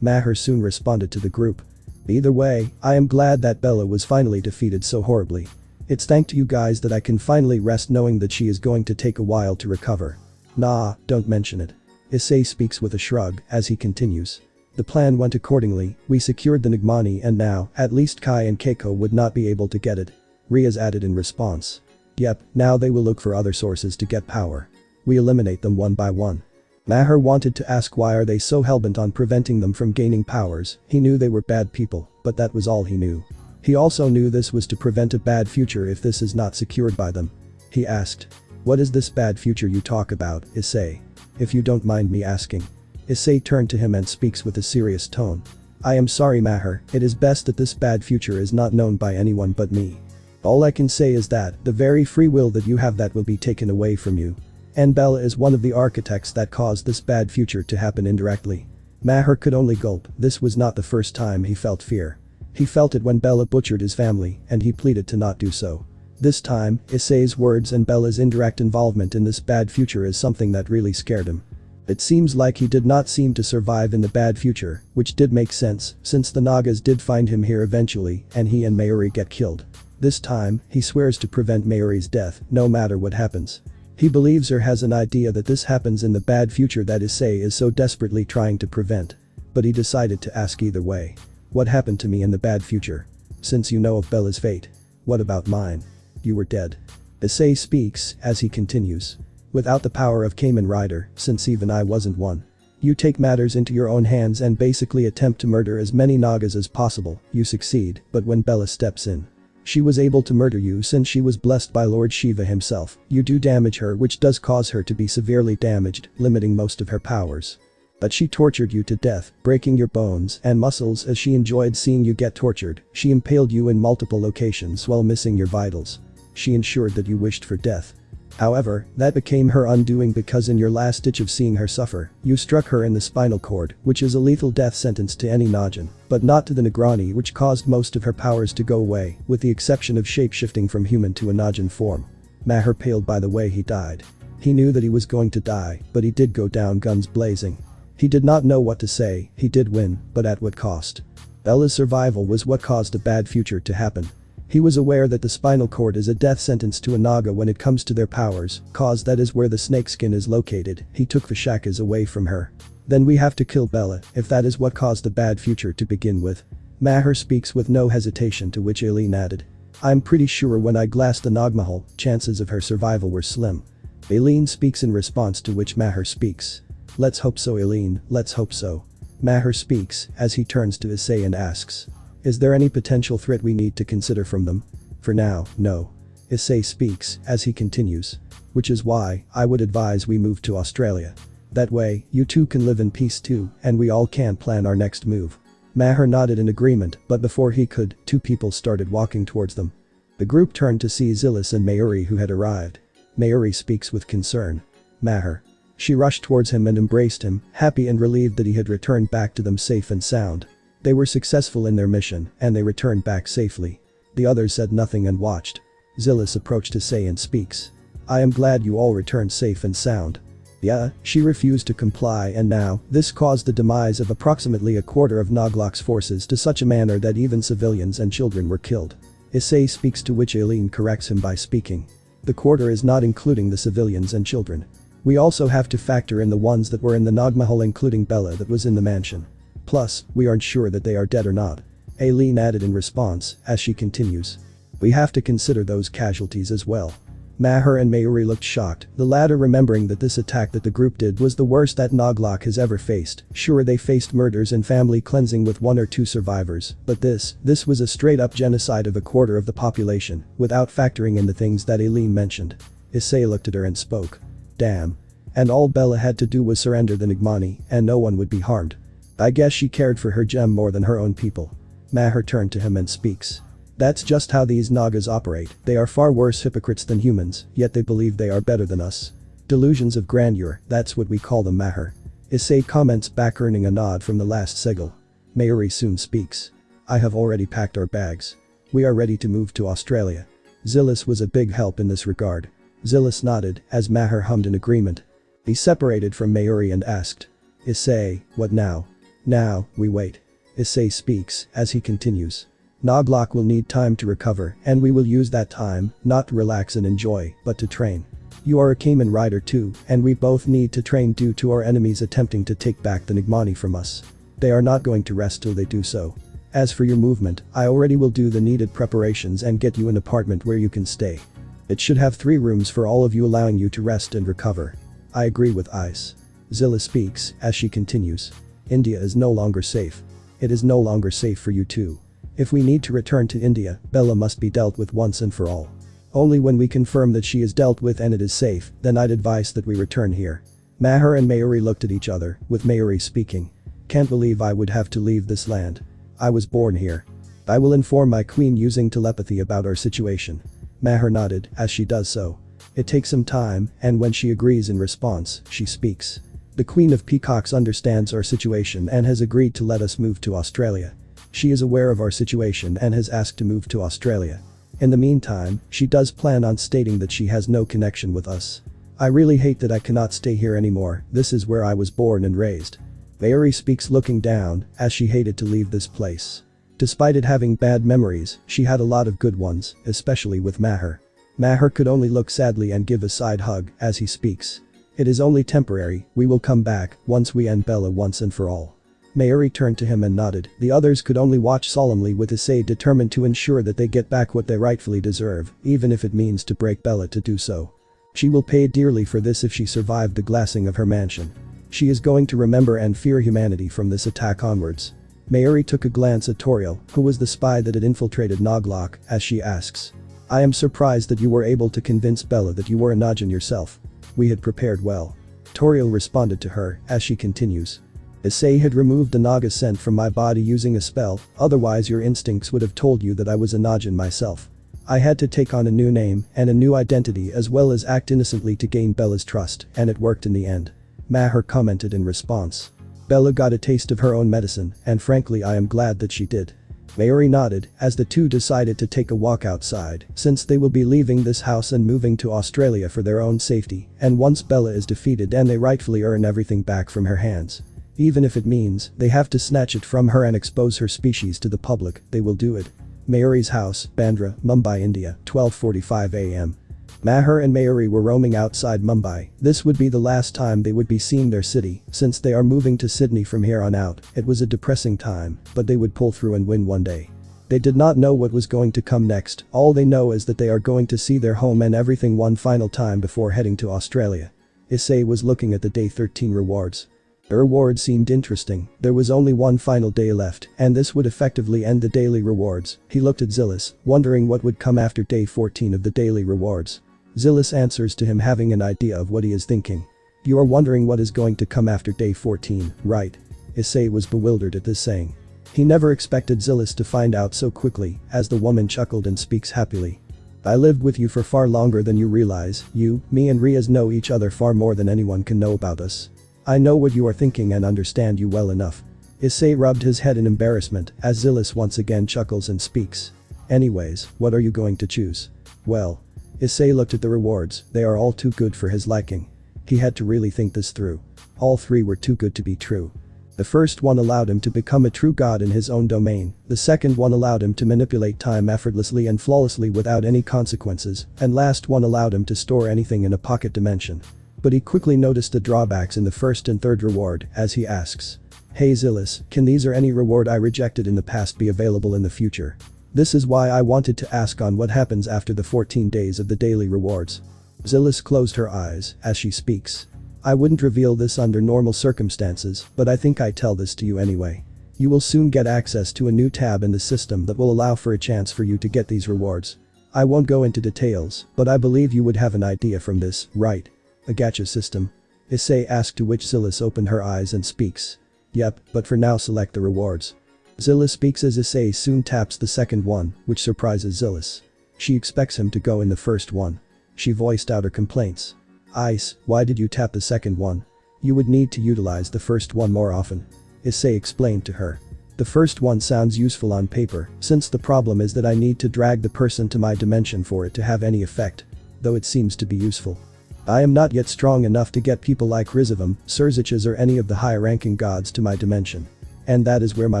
Maher soon responded to the group. Either way, I am glad that Bella was finally defeated so horribly. It's thanks to you guys that I can finally rest knowing that she is going to take a while to recover. Nah, don't mention it. Issei speaks with a shrug as he continues. The plan went accordingly, we secured the Nagmani and now, at least Kai and Keiko would not be able to get it. Riaz added in response. Yep, now they will look for other sources to get power. We eliminate them one by one. Maher wanted to ask why are they so hellbent on preventing them from gaining powers. He knew they were bad people, but that was all he knew. He also knew this was to prevent a bad future if this is not secured by them. He asked. What is this bad future you talk about, Issei? If you don't mind me asking. Issei turned to him and speaks with a serious tone. I am sorry Maher, it is best that this bad future is not known by anyone but me. All I can say is that the very free will that you have that will be taken away from you. And Bella is one of the architects that caused this bad future to happen indirectly. Maher could only gulp, this was not the first time he felt fear. He felt it when Bella butchered his family and he pleaded to not do so. This time, Issei's words and Bella's indirect involvement in this bad future is something that really scared him. It seems like he did not seem to survive in the bad future, which did make sense since the Nagas did find him here eventually and he and Mayuri get killed. This time, he swears to prevent Mayuri's death no matter what happens. He believes or has an idea that this happens in the bad future that Issei is so desperately trying to prevent. But he decided to ask either way. What happened to me in the bad future? Since you know of Bella's fate. What about mine? You were dead. Issei speaks as he continues. Without the power of Kamen Rider, since even I wasn't one. You take matters into your own hands and basically attempt to murder as many Nagas as possible, you succeed, but when Bella steps in. She was able to murder you since she was blessed by Lord Shiva himself, you do damage her which does cause her to be severely damaged, limiting most of her powers. But she tortured you to death, breaking your bones and muscles as she enjoyed seeing you get tortured, she impaled you in multiple locations while missing your vitals. She ensured that you wished for death. However, that became her undoing because in your last stitch of seeing her suffer, you struck her in the spinal cord, which is a lethal death sentence to any Najin, but not to the Negrani which caused most of her powers to go away, with the exception of shape-shifting from human to a Najin form. Maher paled by the way he died. He knew that he was going to die, but he did go down guns blazing. He did not know what to say, he did win, but at what cost? Bella's survival was what caused a bad future to happen. He was aware that the spinal cord is a death sentence to a Naga when it comes to their powers, cause that is where the snakeskin is located, he took Vishakas away from her. Then we have to kill Bella, if that is what caused the bad future to begin with. Maher speaks with no hesitation to which Aileen added. I'm pretty sure when I glassed the Nagmahal, chances of her survival were slim. Aileen speaks in response to which Maher speaks. Let's hope so Aileen, let's hope so. Maher speaks as he turns to Issei and asks. Is there any potential threat we need to consider from them? For now, no. Issei speaks as he continues. Which is why I would advise we move to Australia. That way, you two can live in peace too and we all can plan our next move. Maher nodded in agreement but before he could, two people started walking towards them. The group turned to see Zilis and Mayuri who had arrived. Mayuri speaks with concern. Maher. She rushed towards him and embraced him, happy and relieved that he had returned back to them safe and sound. They were successful in their mission and they returned back safely. The others said nothing and watched. Zilis approached Issei and speaks. I am glad you all returned safe and sound. Yeah, she refused to comply and now, this caused the demise of approximately a quarter of Naglok's forces to such a manner that even civilians and children were killed. Issei speaks to which Aileen corrects him by speaking. The quarter is not including the civilians and children. We also have to factor in the ones that were in the Nagmahal including Bella that was in the mansion. Plus, we aren't sure that they are dead or not. Aileen added in response as she continues. We have to consider those casualties as well. Maher and Mayuri looked shocked, the latter remembering that this attack that the group did was the worst that Naglok has ever faced. Sure they faced murders and family cleansing with 1 or 2 survivors, but this was a straight up genocide of a quarter of the population, without factoring in the things that Aileen mentioned. Issei looked at her and spoke. Damn. And all Bella had to do was surrender the Nagmani and no one would be harmed. I guess she cared for her gem more than her own people. Maher turned to him and speaks. That's just how these Nagas operate, they are far worse hypocrites than humans, yet they believe they are better than us. Delusions of grandeur, that's what we call them Maher. Issei comments back earning a nod from the last Sigil. Mayuri soon speaks. I have already packed our bags. We are ready to move to Australia. Zilis was a big help in this regard. Zilis nodded as Maher hummed in agreement. He separated from Mayuri and asked. Issei, what now? Now, we wait. Issei speaks, as he continues. Noglock will need time to recover, and we will use that time, not to relax and enjoy, but to train. You are a Kamen Rider too, and we both need to train due to our enemies attempting to take back the Nigmani from us. They are not going to rest till they do so. As for your movement, I already will do the needed preparations and get you an apartment where you can stay. It should have 3 rooms for all of you, allowing you to rest and recover. I agree with Ice. Zilla speaks, as she continues. India is no longer safe. It is no longer safe for you too. If we need to return to India, Bella must be dealt with once and for all. Only when we confirm that she is dealt with and it is safe, then I'd advise that we return here. Maher and Mayuri looked at each other, with Mayuri speaking. Can't believe I would have to leave this land. I was born here. I will inform my queen using telepathy about our situation. Maher nodded, as she does so. It takes some time, and when she agrees in response, she speaks. The Queen of Peacocks understands our situation and has agreed to let us move to Australia. She is aware of our situation and has asked to move to Australia. In the meantime, she does plan on stating that she has no connection with us. I really hate that I cannot stay here anymore. This is where I was born and raised. Mayuri speaks looking down, as she hated to leave this place. Despite it having bad memories, she had a lot of good ones, especially with Maher. Maher could only look sadly and give a side hug as he speaks. It is only temporary, we will come back once we end Bella once and for all. Mayuri turned to him and nodded. The others could only watch solemnly, with Issei determined to ensure that they get back what they rightfully deserve, even if it means to break Bella to do so. She will pay dearly for this if she survived the glassing of her mansion. She is going to remember and fear humanity from this attack onwards. Mayuri took a glance at Toriel, who was the spy that had infiltrated Noglock, as she asks. I am surprised that you were able to convince Bella that you were a Najin yourself. We had prepared well. Toriel responded to her, as she continues. Issei had removed the Naga scent from my body using a spell, otherwise your instincts would have told you that I was a Najin myself. I had to take on a new name and a new identity as well as act innocently to gain Bella's trust, and it worked in the end. Maher commented in response. Bella got a taste of her own medicine, and frankly I am glad that she did. Mayuri nodded, as the two decided to take a walk outside, since they will be leaving this house and moving to Australia for their own safety, and once Bella is defeated and they rightfully earn everything back from her hands. Even if it means they have to snatch it from her and expose her species to the public, they will do it. Mayuri's house, Bandra, Mumbai, India, 12:45 am. Maher and Mayuri were roaming outside Mumbai. This would be the last time they would be seeing their city, since they are moving to Sydney from here on out. It was a depressing time, but they would pull through and win one day. They did not know what was going to come next. All they know is that they are going to see their home and everything one final time before heading to Australia. Issei was looking at the day 13 rewards. The reward seemed interesting. There was only one final day left, and this would effectively end the daily rewards. He looked at Zillis, wondering what would come after day 14 of the daily rewards. Zillis answers to him, having an idea of what he is thinking. You are wondering what is going to come after day 14, right? Issei was bewildered at this saying. He never expected Zillis to find out so quickly, as the woman chuckled and speaks happily. I lived with you for far longer than you realize. You, me and Riaz know each other far more than anyone can know about us. I know what you are thinking and understand you well enough. Issei rubbed his head in embarrassment as Zillis once again chuckles and speaks. Anyways, what are you going to choose? Well. Issei looked at the rewards. They are all too good for his liking. He had to really think this through. All three were too good to be true. The first one allowed him to become a true god in his own domain. The second one allowed him to manipulate time effortlessly and flawlessly without any consequences, and last one allowed him to store anything in a pocket dimension. But he quickly noticed the drawbacks in the first and third reward as he asks. Hey Zillis, can these or any reward I rejected in the past be available in the future? This is why I wanted to ask on what happens after the 14 days of the daily rewards. Zillis closed her eyes as she speaks. I wouldn't reveal this under normal circumstances, but I think I tell this to you anyway. You will soon get access to a new tab in the system that will allow for a chance for you to get these rewards. I won't go into details, but I believe you would have an idea from this, right? A gacha system? Issei asked, to which Zillis opened her eyes and speaks. Yep, but for now select the rewards. Zillis speaks as Issei soon taps the second one, which surprises Zillis. She expects him to go in the first one. She voiced out her complaints. Ice, why did you tap the second one? You would need to utilize the first one more often. Issei explained to her. The first one sounds useful on paper, since the problem is that I need to drag the person to my dimension for it to have any effect. Though it seems to be useful. I am not yet strong enough to get people like RageRevan, Surziches or any of the high-ranking gods to my dimension. And that is where my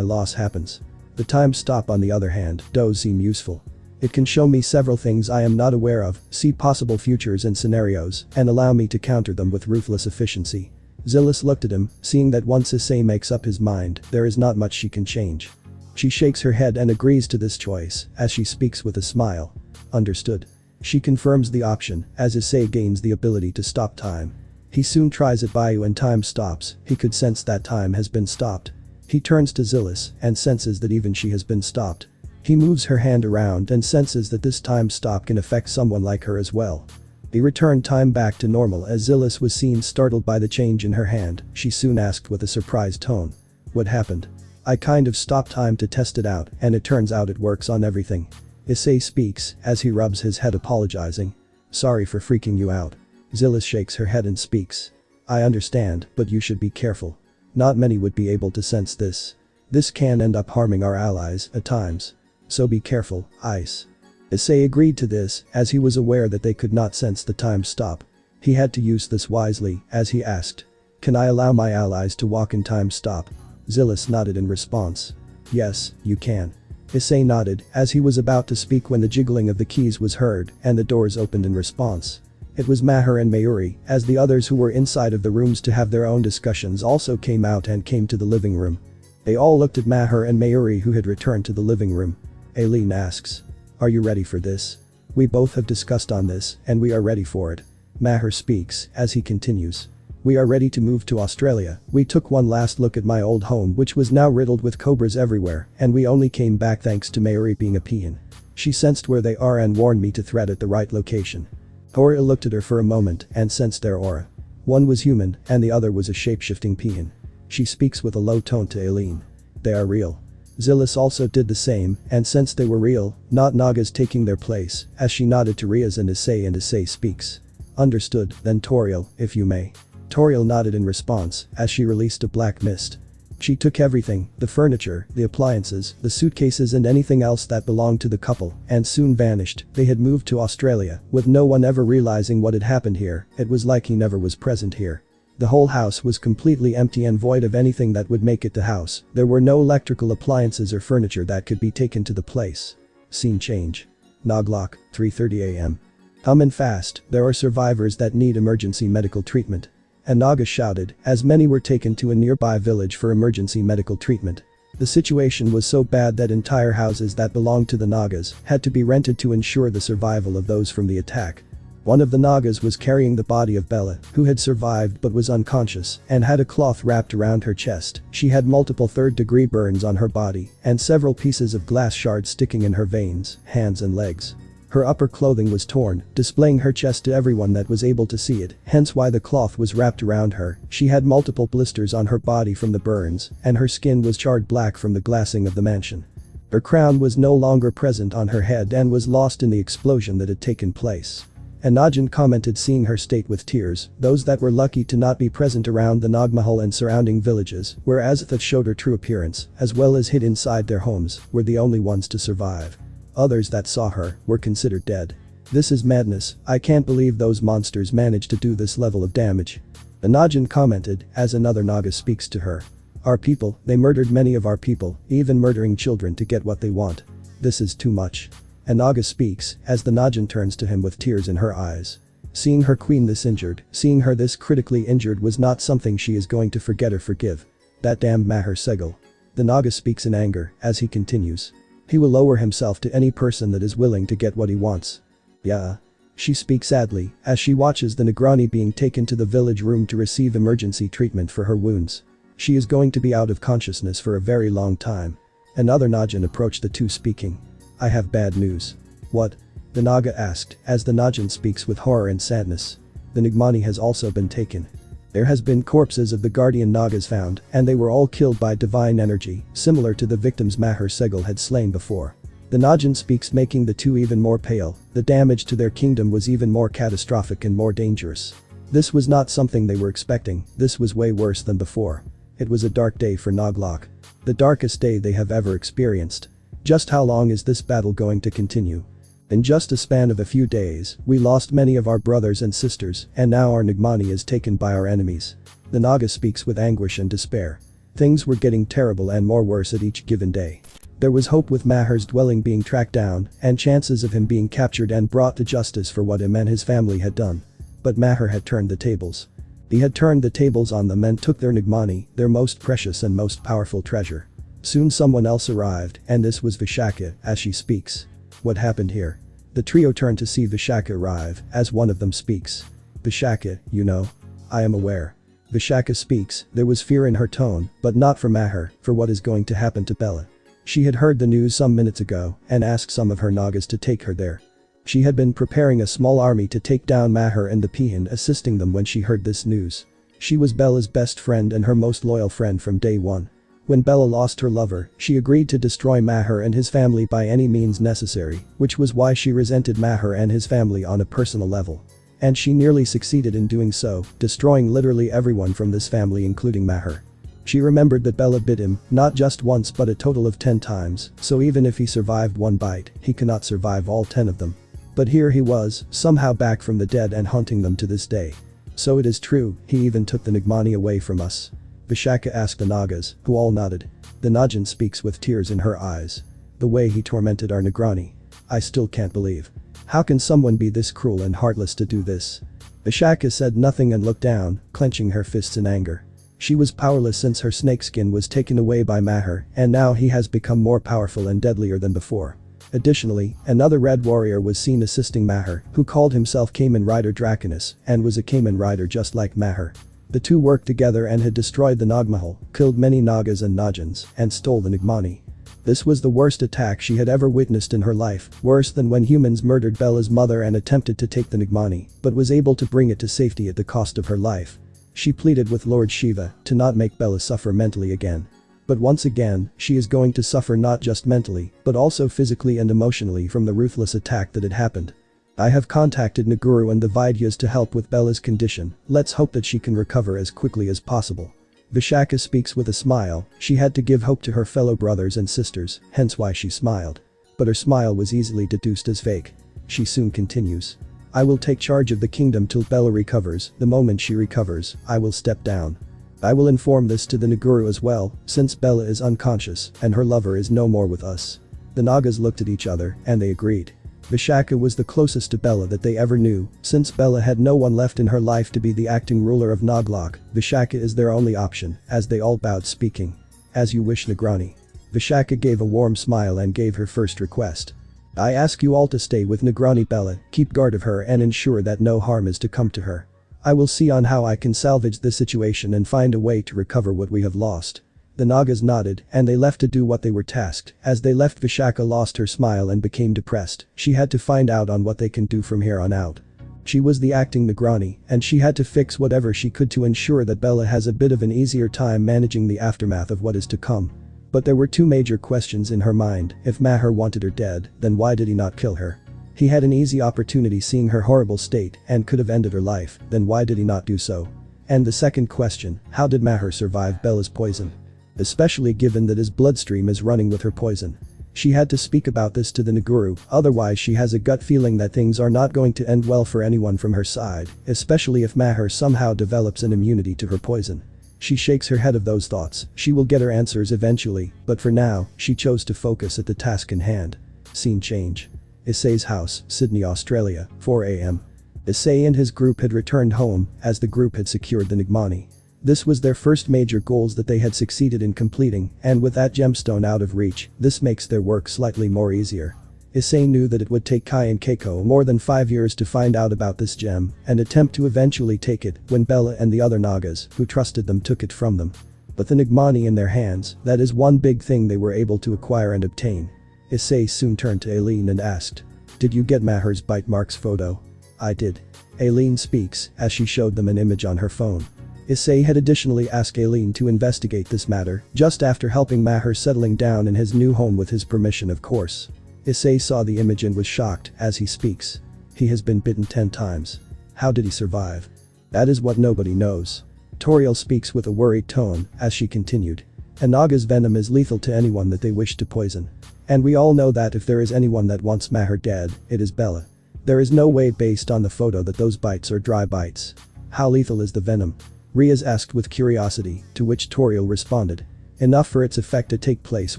loss happens. The time stop on the other hand does seem useful. It can show me several things I am not aware of, see possible futures and scenarios, and allow me to counter them with ruthless efficiency. Zillis looked at him, seeing that once Issei makes up his mind, there is not much she can change. She shakes her head and agrees to this choice, as she speaks with a smile. Understood. She confirms the option, as Issei gains the ability to stop time. He soon tries it by you and time stops, he could sense that time has been stopped. He turns to Zillis and senses that even she has been stopped. He moves her hand around and senses that this time stop can affect someone like her as well. He returned time back to normal as Zillis was seen startled by the change in her hand. She soon asked with a surprised tone. What happened? I kind of stopped time to test it out and it turns out it works on everything. Issei speaks as he rubs his head apologizing. Sorry for freaking you out. Zillis shakes her head and speaks. I understand, but you should be careful. Not many would be able to sense this. This can end up harming our allies at times. So be careful, Ice. Issei agreed to this as he was aware that they could not sense the time stop. He had to use this wisely as he asked. Can I allow my allies to walk in time stop? Zillis nodded in response. Yes, you can. Issei nodded as he was about to speak when the jiggling of the keys was heard and the doors opened in response. It was Maher and Mayuri as the others who were inside of the rooms to have their own discussions also came out and came to the living room. They all looked at Maher and Mayuri who had returned to the living room. Aileen asks. Are you ready for this? We both have discussed on this and we are ready for it. Maher speaks as he continues. We are ready to move to Australia. We took one last look at my old home which was now riddled with cobras everywhere and we only came back thanks to Mayuri being a peon. She sensed where they are and warned me to thread at the right location. Toriel looked at her for a moment and sensed their aura. One was human and the other was a shape-shifting peon. She speaks with a low tone to Aileen. They are real. Zillis also did the same and sensed they were real, not Nagas taking their place, as she nodded to Riaz and Issei speaks. Understood, then Toriel, if you may. Toriel nodded in response as she released a black mist. She took everything, the furniture, the appliances, the suitcases and anything else that belonged to the couple and soon vanished. They had moved to Australia with no one ever realizing what had happened here. It was like he never was present here. The whole house was completely empty and void of anything that would make it the house. There were no electrical appliances or furniture that could be taken to the place. Scene change. Noglok, 3:30 a.m. Come in fast, there are survivors that need emergency medical treatment. A Naga shouted as many were taken to a nearby village for emergency medical treatment. The situation was so bad that entire houses that belonged to the Nagas had to be rented to ensure the survival of those from the attack. One of the Nagas was carrying the body of Bella, who had survived but was unconscious and had a cloth wrapped around her chest. She had multiple third-degree burns on her body and several pieces of glass shards sticking in her veins, hands and legs. Her upper clothing was torn, displaying her chest to everyone that was able to see it, hence why the cloth was wrapped around her. She had multiple blisters on her body from the burns, and her skin was charred black from the glassing of the mansion. Her crown was no longer present on her head and was lost in the explosion that had taken place. Anajan commented seeing her state with tears. Those that were lucky to not be present around the Nagmahal and surrounding villages, where Azathoth showed her true appearance, as well as hid inside their homes, were the only ones to survive. Others that saw her were considered dead. This is madness, I can't believe those monsters managed to do this level of damage. Anajan commented as another Naga speaks to her. Our people, they murdered many of our people, even murdering children to get what they want. This is too much. A Naga speaks as the Najan turns to him with tears in her eyes. Seeing her queen this injured, seeing her this critically injured was not something she is going to forget or forgive. That damned Maher Segel. The Naga speaks in anger as he continues. He will lower himself to any person that is willing to get what he wants. Yeah. She speaks sadly as she watches the Negrani being taken to the village room to receive emergency treatment for her wounds. She is going to be out of consciousness for a very long time. Another Najan approached the two speaking. I have bad news. What? The Naga asked as the Najan speaks with horror and sadness. The Nigmani has also been taken. There has been corpses of the guardian Nagas found and they were all killed by divine energy, similar to the victims Maher Segel had slain before. The Najan speaks making the two even more pale. The damage to their kingdom was even more catastrophic and more dangerous. This was not something they were expecting, this was way worse than before. It was a dark day for Noglok. The darkest day they have ever experienced. Just how long is this battle going to continue? In just a span of a few days, we lost many of our brothers and sisters, and now our Nagmani is taken by our enemies. The Naga speaks with anguish and despair. Things were getting terrible and more worse at each given day. There was hope with Maher's dwelling being tracked down, and chances of him being captured and brought to justice for what him and his family had done. But Maher had turned the tables. He had turned the tables on them and took their Nagmani, their most precious and most powerful treasure. Soon someone else arrived, and this was Vishaka, as she speaks. What happened here? The trio turn to see Vishaka arrive, as one of them speaks. Vishaka, you know. I am aware. Vishaka speaks, there was fear in her tone, but not for Maher, for what is going to happen to Bella. She had heard the news some minutes ago, and asked some of her Nagas to take her there. She had been preparing a small army to take down Maher and the Pihan, assisting them when she heard this news. She was Bella's best friend and her most loyal friend from day one. When Bella lost her lover, she agreed to destroy Maher and his family by any means necessary, which was why she resented Maher and his family on a personal level. And she nearly succeeded in doing so, destroying literally everyone from this family including Maher. She remembered that Bella bit him, not just once but a total of 10 times, so even if he survived one bite, he cannot survive all 10 of them. But here he was, somehow back from the dead and haunting them to this day. So it is true, he even took the Nagmani away from us. Vishaka asked the Nagas, who all nodded. The Najan speaks with tears in her eyes. The way he tormented our Nagrani. I still can't believe. How can someone be this cruel and heartless to do this? Vishaka said nothing and looked down, clenching her fists in anger. She was powerless since her snakeskin was taken away by Maher, and now he has become more powerful and deadlier than before. Additionally, another red warrior was seen assisting Maher, who called himself Kamen Rider Draconis, and was a Kamen Rider just like Maher. The two worked together and had destroyed the Nagmahal, killed many Nagas and Najans, and stole the Nagmani. This was the worst attack she had ever witnessed in her life, worse than when humans murdered Bella's mother and attempted to take the Nagmani, but was able to bring it to safety at the cost of her life. She pleaded with Lord Shiva to not make Bella suffer mentally again. But once again, she is going to suffer not just mentally, but also physically and emotionally from the ruthless attack that had happened. I have contacted Naguru and the Vaidyas to help with Bella's condition, let's hope that she can recover as quickly as possible. Vishaka speaks with a smile, she had to give hope to her fellow brothers and sisters, hence why she smiled. But her smile was easily deduced as fake. She soon continues. I will take charge of the kingdom till Bella recovers, the moment she recovers, I will step down. I will inform this to the Naguru as well, since Bella is unconscious and her lover is no more with us. The Nagas looked at each other, and they agreed. Vishaka was the closest to Bella that they ever knew, since Bella had no one left in her life to be the acting ruler of Naglok, Vishaka is their only option, as they all bowed speaking. As you wish, Nagrani. Vishaka gave a warm smile and gave her first request. I ask you all to stay with Nagrani Bella, keep guard of her and ensure that no harm is to come to her. I will see on how I can salvage the situation and find a way to recover what we have lost. The Nagas nodded, and they left to do what they were tasked. As they left, Vishaka lost her smile and became depressed. She had to find out on what they can do from here on out. She was the acting Nagrani, and she had to fix whatever she could to ensure that Bella has a bit of an easier time managing the aftermath of what is to come. But there were two major questions in her mind. If Maher wanted her dead, then why did he not kill her? He had an easy opportunity seeing her horrible state and could have ended her life, then why did he not do so? And the second question, how did Maher survive Bella's poison? Especially given that his bloodstream is running with her poison. She had to speak about this to the Naguru, otherwise she has a gut feeling that things are not going to end well for anyone from her side, especially if Maher somehow develops an immunity to her poison. She shakes her head of those thoughts, she will get her answers eventually, but for now, she chose to focus at the task in hand. Scene change. Issei's house, Sydney, Australia, 4 AM. Issei and his group had returned home, as the group had secured the Nagmani. This was their first major goals that they had succeeded in completing, and with that gemstone out of reach, this makes their work slightly more easier. Issei knew that it would take Kai and Keiko more than 5 years to find out about this gem and attempt to eventually take it when Bella and the other Nagas who trusted them took it from them. But the Nagmani in their hands, that is one big thing they were able to acquire and obtain. Issei soon turned to Aileen and asked, "Did you get Maher's bite marks photo?" "I did." Aileen speaks as she showed them an image on her phone. Issei had additionally asked Aileen to investigate this matter just after helping Maher settling down in his new home with his permission, of course. Issei saw the image and was shocked as he speaks. He has been bitten 10 times. How did he survive? That is what nobody knows. Toriel speaks with a worried tone as she continued. A Naga's venom is lethal to anyone that they wish to poison. And we all know that if there is anyone that wants Maher dead, it is Bella. There is no way based on the photo that those bites are dry bites. How lethal is the venom? Riaz asked with curiosity, to which Toriel responded. Enough for its effect to take place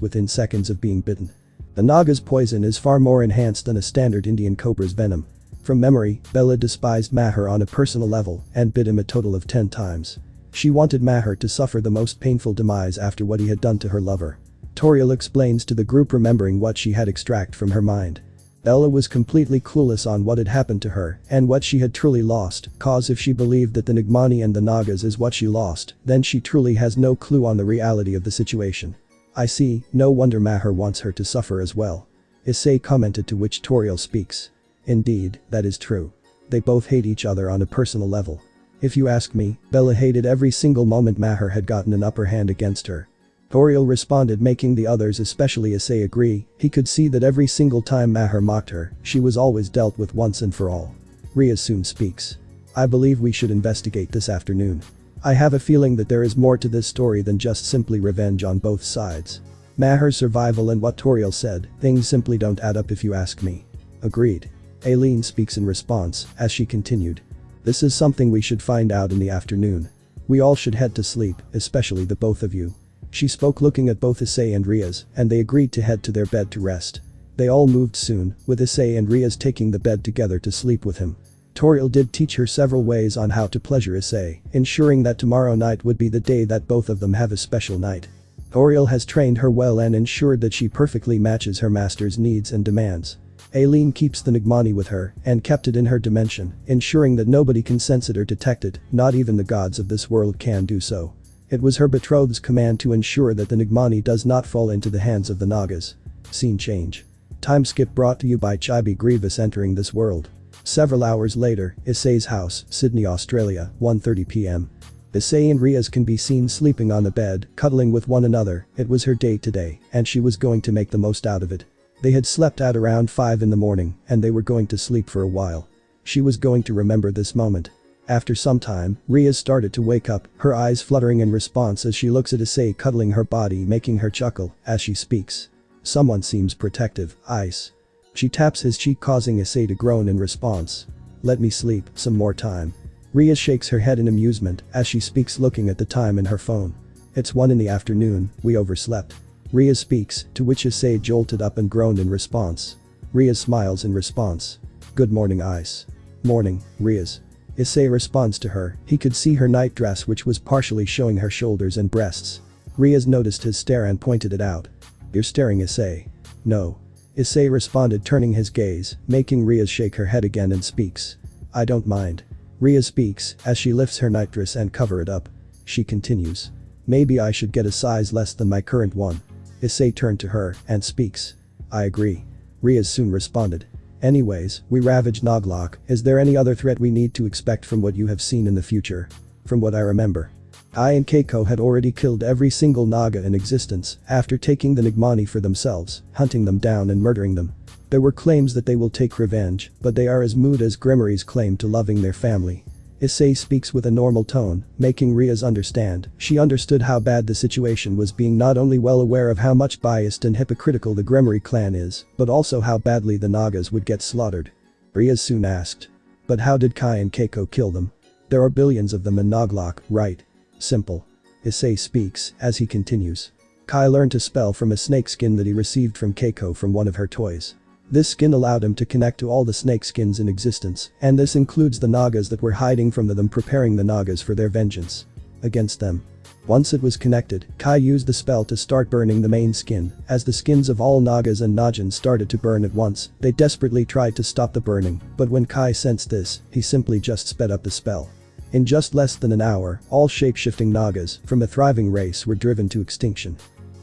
within seconds of being bitten. The Naga's poison is far more enhanced than a standard Indian cobra's venom. From memory, Bella despised Maher on a personal level and bit him a total of 10 times. She wanted Maher to suffer the most painful demise after what he had done to her lover. Toriel explains to the group, remembering what she had extracted from her mind. Bella was completely clueless on what had happened to her and what she had truly lost, cause if she believed that the Nigmani and the Nagas is what she lost, then she truly has no clue on the reality of the situation. I see, no wonder Maher wants her to suffer as well. Issei commented, to which Toriel speaks. Indeed, that is true. They both hate each other on a personal level. If you ask me, Bella hated every single moment Maher had gotten an upper hand against her. Toriel responded, making the others, especially Issei, agree. He could see that every single time Maher mocked her, she was always dealt with once and for all. Riaz soon speaks. I believe we should investigate this afternoon. I have a feeling that there is more to this story than just simply revenge on both sides. Maher's survival and what Toriel said, things simply don't add up if you ask me. Agreed. Aileen speaks in response, as she continued. This is something we should find out in the afternoon. We all should head to sleep, especially the both of you. She spoke looking at both Issei and Riaz, and they agreed to head to their bed to rest. They all moved soon, with Issei and Riaz taking the bed together to sleep with him. Toriel did teach her several ways on how to pleasure Issei, ensuring that tomorrow night would be the day that both of them have a special night. Toriel has trained her well and ensured that she perfectly matches her master's needs and demands. Aileen keeps the Nigmani with her and kept it in her dimension, ensuring that nobody can sense it or detect it, not even the gods of this world can do so. It was her betrothed's command to ensure that the Nigmani does not fall into the hands of the Nagas. Scene change. Time skip brought to you by Chibi Grievous entering this world. Several hours later, Issei's house, Sydney, Australia, 1:30 p.m. Issei and Riaz can be seen sleeping on the bed, cuddling with one another. It was her day today, and she was going to make the most out of it. They had slept at around 5 in the morning, and they were going to sleep for a while. She was going to remember this moment. After some time, Riaz started to wake up, her eyes fluttering in response as she looks at Issei cuddling her body, making her chuckle as she speaks. Someone seems protective, Ice. She taps his cheek, causing Issei to groan in response. Let me sleep some more time. Riaz shakes her head in amusement as she speaks, looking at the time in her phone. It's 1 in the afternoon, we overslept. Riaz speaks, to which Issei jolted up and groaned in response. Riaz smiles in response. Good morning, Ice. Morning, Riaz. Issei responds to her. He could see her nightdress, which was partially showing her shoulders and breasts. Riaz noticed his stare and pointed it out. You're staring, Issei. No. Issei responded, turning his gaze, making Riaz shake her head again and speaks. I don't mind. Riaz speaks as she lifts her nightdress and cover it up. She continues. Maybe I should get a size less than my current one. Issei turned to her and speaks. I agree. Riaz soon responded. Anyways, we ravaged Noglok. Is there any other threat we need to expect from what you have seen in the future? From what I remember, I and Keiko had already killed every single Naga in existence after taking the Nigmani for themselves, hunting them down and murdering them. There were claims that they will take revenge, but they are as mood as Grimmery's claim to loving their family. Issei speaks with a normal tone, making Riaz understand. She understood how bad the situation was, being not only well aware of how much biased and hypocritical the Grimmery clan is, but also how badly the Nagas would get slaughtered. Riaz soon asked. But how did Kai and Keiko kill them? There are billions of them in Noglok, right? Simple. Issei speaks as he continues. Kai learned to spell from a snake skin that he received from Keiko from one of her toys. This skin allowed him to connect to all the snake skins in existence, and this includes the Nagas that were hiding from them, preparing the Nagas for their vengeance against them. Once it was connected, Kai used the spell to start burning the main skin. As the skins of all Nagas and Najins started to burn at once, they desperately tried to stop the burning, but when Kai sensed this, he simply just sped up the spell. In just less than an hour, all shape-shifting Nagas from a thriving race were driven to extinction.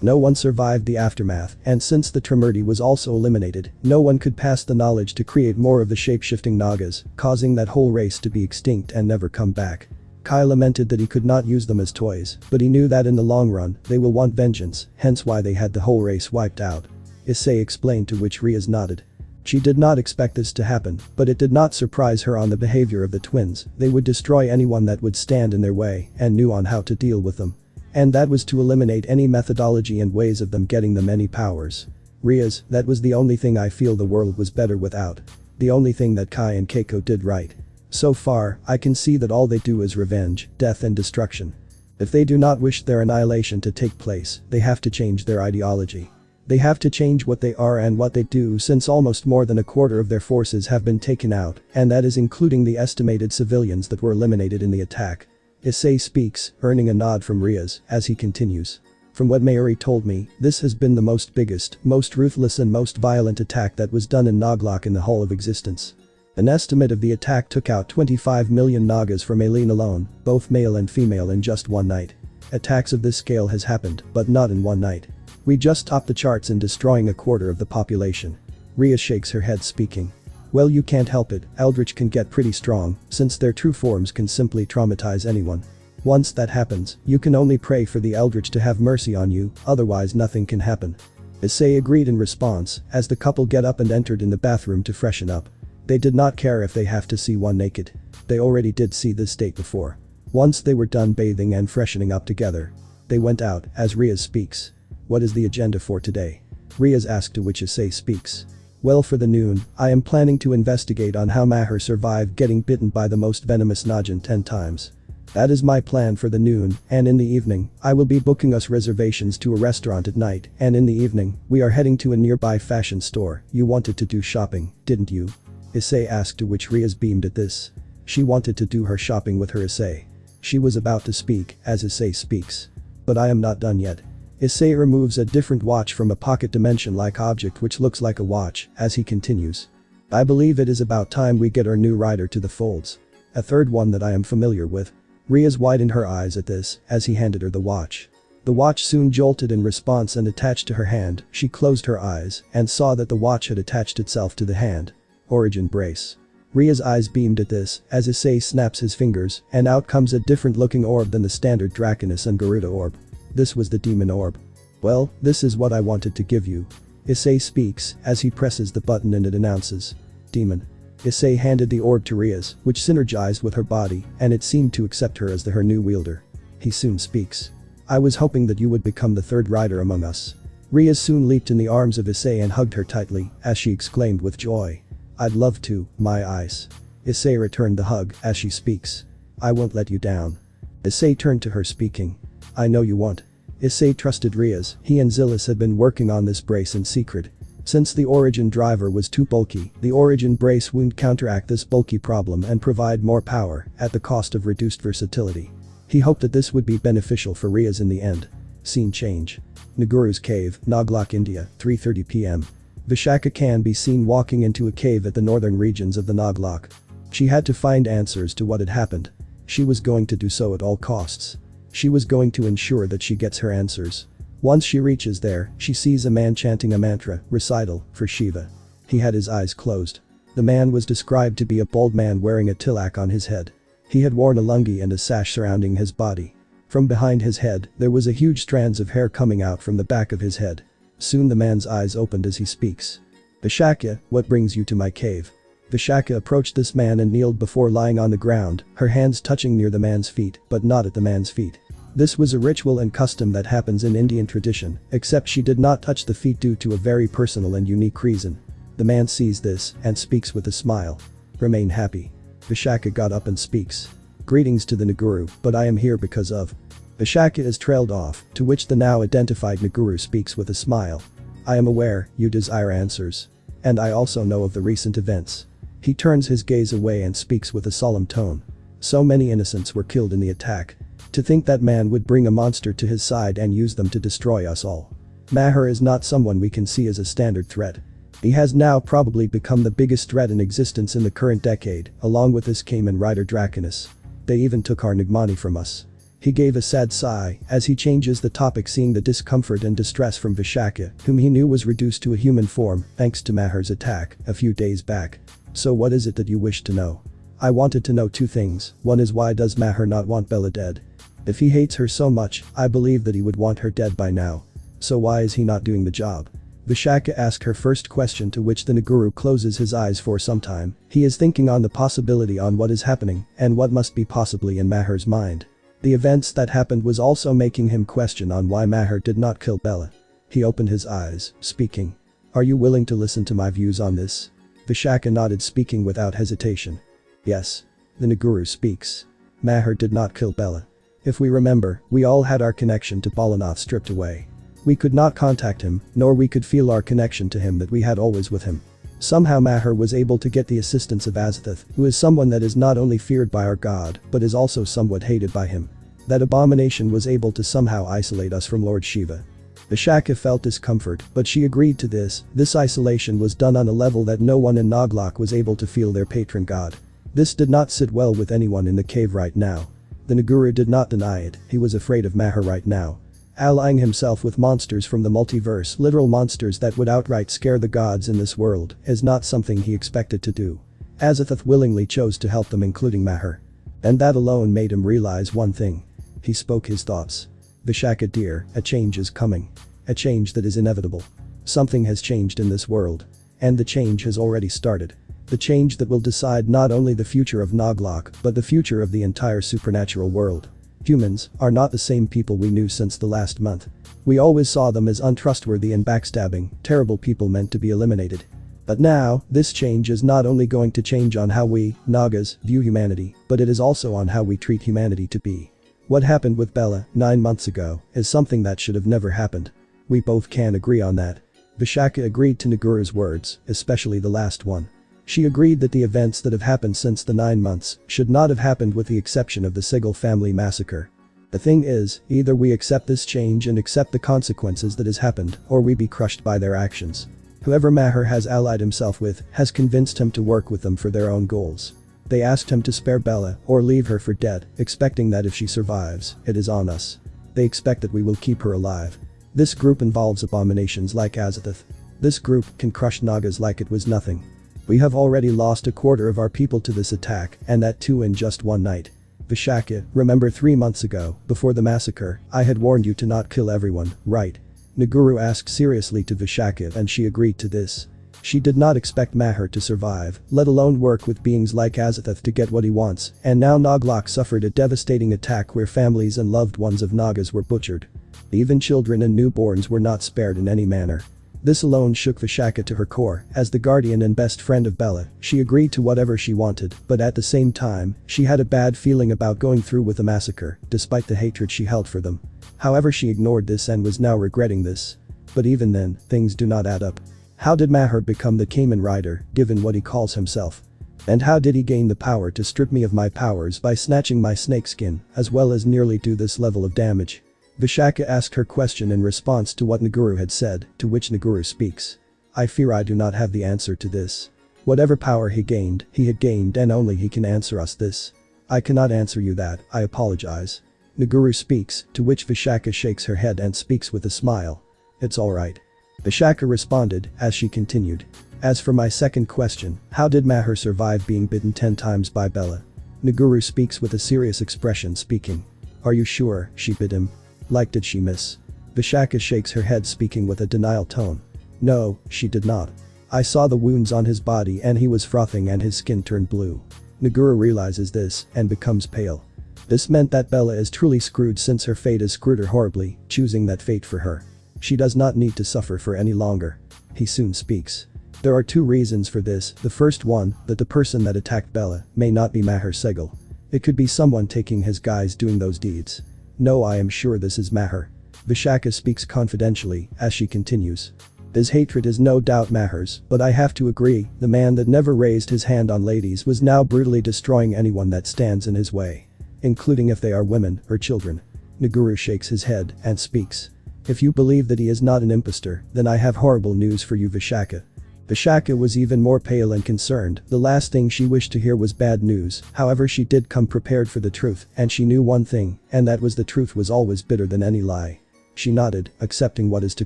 No one survived the aftermath, and since the Tremurti was also eliminated, no one could pass the knowledge to create more of the shape-shifting Nagas, causing that whole race to be extinct and never come back. Kai lamented that he could not use them as toys, but he knew that in the long run, they will want vengeance, hence why they had the whole race wiped out. Issei explained, to which Riaz nodded. She did not expect this to happen, but it did not surprise her on the behavior of the twins. They would destroy anyone that would stand in their way and knew on how to deal with them. And that was to eliminate any methodology and ways of them getting them any powers. Riaz, that was the only thing I feel the world was better without. The only thing that Kai and Keiko did right. So far, I can see that all they do is revenge, death and destruction. If they do not wish their annihilation to take place, they have to change their ideology. They have to change what they are and what they do, since almost more than a quarter of their forces have been taken out, and that is including the estimated civilians that were eliminated in the attack. Issei speaks, earning a nod from Riaz, as he continues. From what Mayuri told me, this has been the biggest, most ruthless and most violent attack that was done in Naglok in the whole of existence. An estimate of the attack took out 25 million Nagas from Aileen alone, both male and female, in just one night. Attacks of this scale has happened, but not in one night. We just topped the charts in destroying a quarter of the population. Ria shakes her head, speaking. Well, you can't help it, Eldritch can get pretty strong, since their true forms can simply traumatize anyone. Once that happens, you can only pray for the Eldritch to have mercy on you, otherwise nothing can happen. Issei agreed in response, as the couple get up and entered in the bathroom to freshen up. They did not care if they have to see one naked. They already did see this state before. Once they were done bathing and freshening up together, they went out, as Riaz speaks. What is the agenda for today? Riaz asked, to which Issei speaks. Well, for the noon, I am planning to investigate on how Maher survived getting bitten by the most venomous Najin 10 times. That is my plan for the noon, and in the evening, I will be booking us reservations to a restaurant at night, and in the evening, we are heading to a nearby fashion store. You wanted to do shopping, didn't you? Issei asked, to which Riaz beamed at this. She wanted to do her shopping with her Issei. She was about to speak, as Issei speaks. But I am not done yet. Issei removes a different watch from a pocket dimension-like object which looks like a watch, as he continues. I believe it is about time we get our new rider to the folds. A third one that I am familiar with. Riaz widened her eyes at this, as he handed her the watch. The watch soon jolted in response and attached to her hand. She closed her eyes, and saw that the watch had attached itself to the hand. Origin brace. Riaz's eyes beamed at this, as Issei snaps his fingers, and out comes a different looking orb than the standard Draconis and Garuda orb. This was the demon orb. Well, this is what I wanted to give you. Issei speaks, as he presses the button and it announces. Demon. Issei handed the orb to Riaz, which synergized with her body, and it seemed to accept her as her new wielder. He soon speaks. I was hoping that you would become the third rider among us. Riaz soon leaped in the arms of Issei and hugged her tightly, as she exclaimed with joy. I'd love to, my eyes. Issei returned the hug, as she speaks. I won't let you down. Issei turned to her, speaking. I know you won't. Issei trusted Riaz. He and Zillis had been working on this brace in secret. Since the Origin driver was too bulky, the Origin brace would counteract this bulky problem and provide more power, at the cost of reduced versatility. He hoped that this would be beneficial for Riaz in the end. Scene change. Naguru's cave, Naglok, India, 3:30 p.m. Vishaka can be seen walking into a cave at the northern regions of the Naglok. She had to find answers to what had happened. She was going to do so at all costs. She was going to ensure that she gets her answers. Once she reaches there, she sees a man chanting a mantra, recital, for Shiva. He had his eyes closed. The man was described to be a bald man wearing a tilak on his head. He had worn a lungi and a sash surrounding his body. From behind his head, there was a huge strands of hair coming out from the back of his head. Soon the man's eyes opened as he speaks. Vishaka, what brings you to my cave? Vishaka approached this man and kneeled before lying on the ground, her hands touching near the man's feet, but not at the man's feet. This was a ritual and custom that happens in Indian tradition, except she did not touch the feet due to a very personal and unique reason. The man sees this and speaks with a smile. Remain happy. Vishaka got up and speaks. Greetings to the Naguru, but I am here because of. Vishaka is trailed off, to which the now identified Naguru speaks with a smile. I am aware, you desire answers. And I also know of the recent events. He turns his gaze away and speaks with a solemn tone. So many innocents were killed in the attack. To think that man would bring a monster to his side and use them to destroy us all. Maher is not someone we can see as a standard threat. He has now probably become the biggest threat in existence in the current decade, along with his Cayman rider Draconis. They even took our Nigmani from us. He gave a sad sigh, as he changes the topic, seeing the discomfort and distress from Vishaka, whom he knew was reduced to a human form, thanks to Maher's attack, a few days back. So what is it that you wish to know? I wanted to know two things. One is, why does Maher not want Bella dead? If he hates her so much, I believe that he would want her dead by now. So why is he not doing the job? Vishaka asked her first question, to which the Naguru closes his eyes for some time. He is thinking on the possibility on what is happening and what must be possibly in Maher's mind. The events that happened was also making him question on why Maher did not kill Bella. He opened his eyes, speaking. Are you willing to listen to my views on this? Vishaka nodded, speaking without hesitation. Yes. The Naguru speaks. Maher did not kill Bella. If we remember, we all had our connection to Bolanoth stripped away. We could not contact him, nor we could feel our connection to him that we had always with him. Somehow Maher was able to get the assistance of Azathoth, who is someone that is not only feared by our god, but is also somewhat hated by him. That abomination was able to somehow isolate us from Lord Shiva. Vishaka felt discomfort, but she agreed to this. This isolation was done on a level that no one in Naglok was able to feel their patron god. This did not sit well with anyone in the cave right now. The Naguru did not deny it, he was afraid of Maher right now. Allying himself with monsters from the multiverse, literal monsters that would outright scare the gods in this world, is not something he expected to do. Azathoth willingly chose to help them, including Maher. And that alone made him realize one thing. He spoke his thoughts. Vishaka dear, a change is coming. A change that is inevitable. Something has changed in this world. And the change has already started. The change that will decide not only the future of Naglok, but the future of the entire supernatural world. Humans are not the same people we knew since the last month. We always saw them as untrustworthy and backstabbing, terrible people meant to be eliminated. But now, this change is not only going to change on how we, Nagas, view humanity, but it is also on how we treat humanity to be. What happened with Bella 9 months ago is something that should have never happened. We both can agree on that. Vishaka agreed to Naguru's words, especially the last one. She agreed that the events that have happened since the 9 months should not have happened with the exception of the Sigil family massacre. The thing is, either we accept this change and accept the consequences that has happened, or we be crushed by their actions. Whoever Maher has allied himself with has convinced him to work with them for their own goals. They asked him to spare Bella or leave her for dead, expecting that if she survives, it is on us. They expect that we will keep her alive. This group involves abominations like Azathoth. This group can crush Nagas like it was nothing. We have already lost a quarter of our people to this attack, and that too in just one night. Vishaka, remember 3 months ago, before the massacre, I had warned you to not kill everyone, right? Naguru asked seriously to Vishaka and she agreed to this. She did not expect Maher to survive, let alone work with beings like Azathoth to get what he wants, and now Naglok suffered a devastating attack where families and loved ones of Nagas were butchered. Even children and newborns were not spared in any manner. This alone shook Vishaka to her core. As the guardian and best friend of Bella, she agreed to whatever she wanted, but at the same time, she had a bad feeling about going through with the massacre, despite the hatred she held for them. However, she ignored this and was now regretting this. But even then, things do not add up. How did Maher become the Kamen Rider, given what he calls himself? And how did he gain the power to strip me of my powers by snatching my snakeskin, as well as nearly do this level of damage? Vishaka asked her question in response to what Naguru had said, to which Naguru speaks. I fear I do not have the answer to this. Whatever power he had gained and only he can answer us this. I cannot answer you that, I apologize. Naguru speaks, to which Vishaka shakes her head and speaks with a smile. It's alright. Vishaka responded, as she continued. As for my second question, how did Maher survive being bitten 10 times by Bella? Naguru speaks with a serious expression, speaking. Are you sure she bit him? Like, did she miss? Vishaka shakes her head, speaking with a denial tone. No, she did not. I saw the wounds on his body and he was frothing and his skin turned blue. Naguru realizes this and becomes pale. This meant that Bella is truly screwed since her fate has screwed her horribly, choosing that fate for her. She does not need to suffer for any longer. He soon speaks. There are 2 reasons for this. The first one, that the person that attacked Bella may not be Maher Sigil. It could be someone taking his guise doing those deeds. No, I am sure this is Maher. Vishaka speaks confidentially as she continues. His hatred is no doubt Maher's, but I have to agree, the man that never raised his hand on ladies was now brutally destroying anyone that stands in his way. Including if they are women or children. Naguru shakes his head and speaks. If you believe that he is not an impostor, then I have horrible news for you, Vishaka. Vishaka was even more pale and concerned. The last thing she wished to hear was bad news. However, she did come prepared for the truth, and she knew one thing, and that was the truth was always bitter than any lie. She nodded, accepting what is to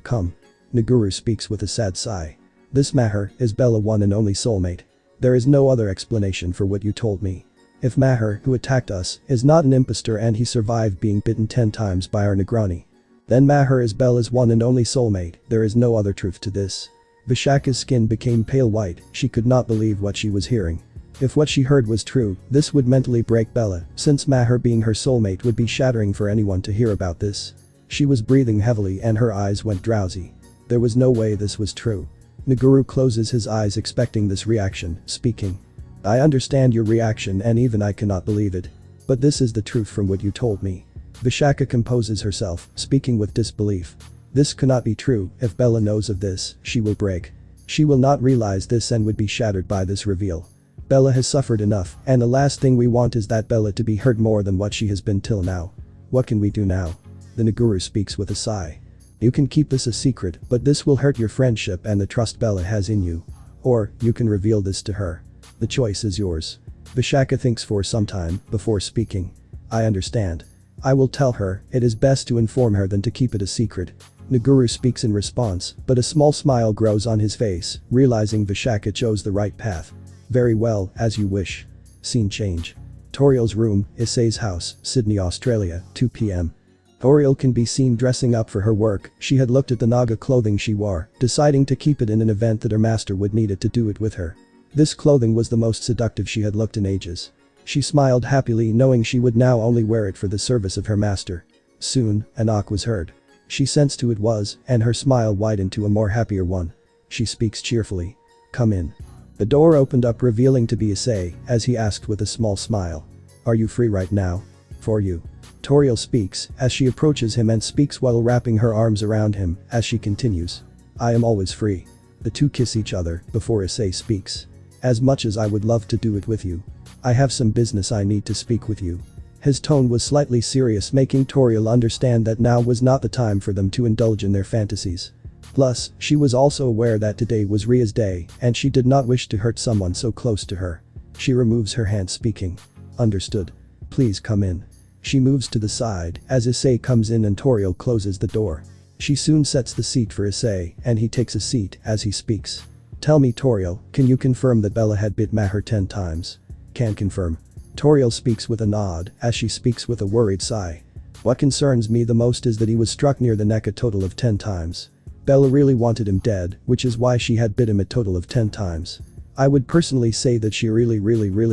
come. Naguru speaks with a sad sigh. This Maher is Bella's one and only soulmate. There is no other explanation for what you told me. If Maher, who attacked us, is not an impostor and he survived being bitten 10 times by our Negrani, then Maher is Bella's one and only soulmate. There is no other truth to this. Vishaka's skin became pale white. She could not believe what she was hearing. If what she heard was true, this would mentally break Bella, since Maher being her soulmate would be shattering for anyone to hear about this. She was breathing heavily and her eyes went drowsy. There was no way this was true. Naguru closes his eyes expecting this reaction, speaking. I understand your reaction and even I cannot believe it. But this is the truth from what you told me. Vishaka composes herself, speaking with disbelief. This cannot be true. If Bella knows of this, she will break. She will not realize this and would be shattered by this reveal. Bella has suffered enough, and the last thing we want is that Bella to be hurt more than what she has been till now. What can we do now? The Naguru speaks with a sigh. You can keep this a secret, but this will hurt your friendship and the trust Bella has in you. Or, you can reveal this to her. The choice is yours. Vishaka thinks for some time, before speaking. I understand. I will tell her. It is best to inform her than to keep it a secret. Naguru speaks in response, but a small smile grows on his face, realizing Vishaka chose the right path. Very well, as you wish. Scene change. Toriel's room, Issei's house, Sydney, Australia, 2 p.m. Toriel can be seen dressing up for her work. She had looked at the Naga clothing she wore, deciding to keep it in an event that her master would need it to do it with her. This clothing was the most seductive she had looked in ages. She smiled happily knowing she would now only wear it for the service of her master. Soon, a knock was heard. She sensed who it was, and her smile widened to a more happier one. She speaks cheerfully. Come in. The door opened up revealing to be Issei, as he asked with a small smile. Are you free right now? For you. Toriel speaks, as she approaches him and speaks while wrapping her arms around him, as she continues. I am always free. The two kiss each other, before Issei speaks. As much as I would love to do it with you. I have some business I need to speak with you. His tone was slightly serious, making Toriel understand that now was not the time for them to indulge in their fantasies. Plus, she was also aware that today was Ria's day, and she did not wish to hurt someone so close to her. She removes her hand speaking. Understood. Please come in. She moves to the side, as Issei comes in and Toriel closes the door. She soon sets the seat for Issei, and he takes a seat as he speaks. Tell me Toriel, can you confirm that Bella had bit Maher 10 times? Can confirm. Toriel speaks with a nod, as she speaks with a worried sigh. What concerns me the most is that he was struck near the neck a total of 10 times. Bella really wanted him dead, which is why she had bit him a total of 10 times. I would personally say that she really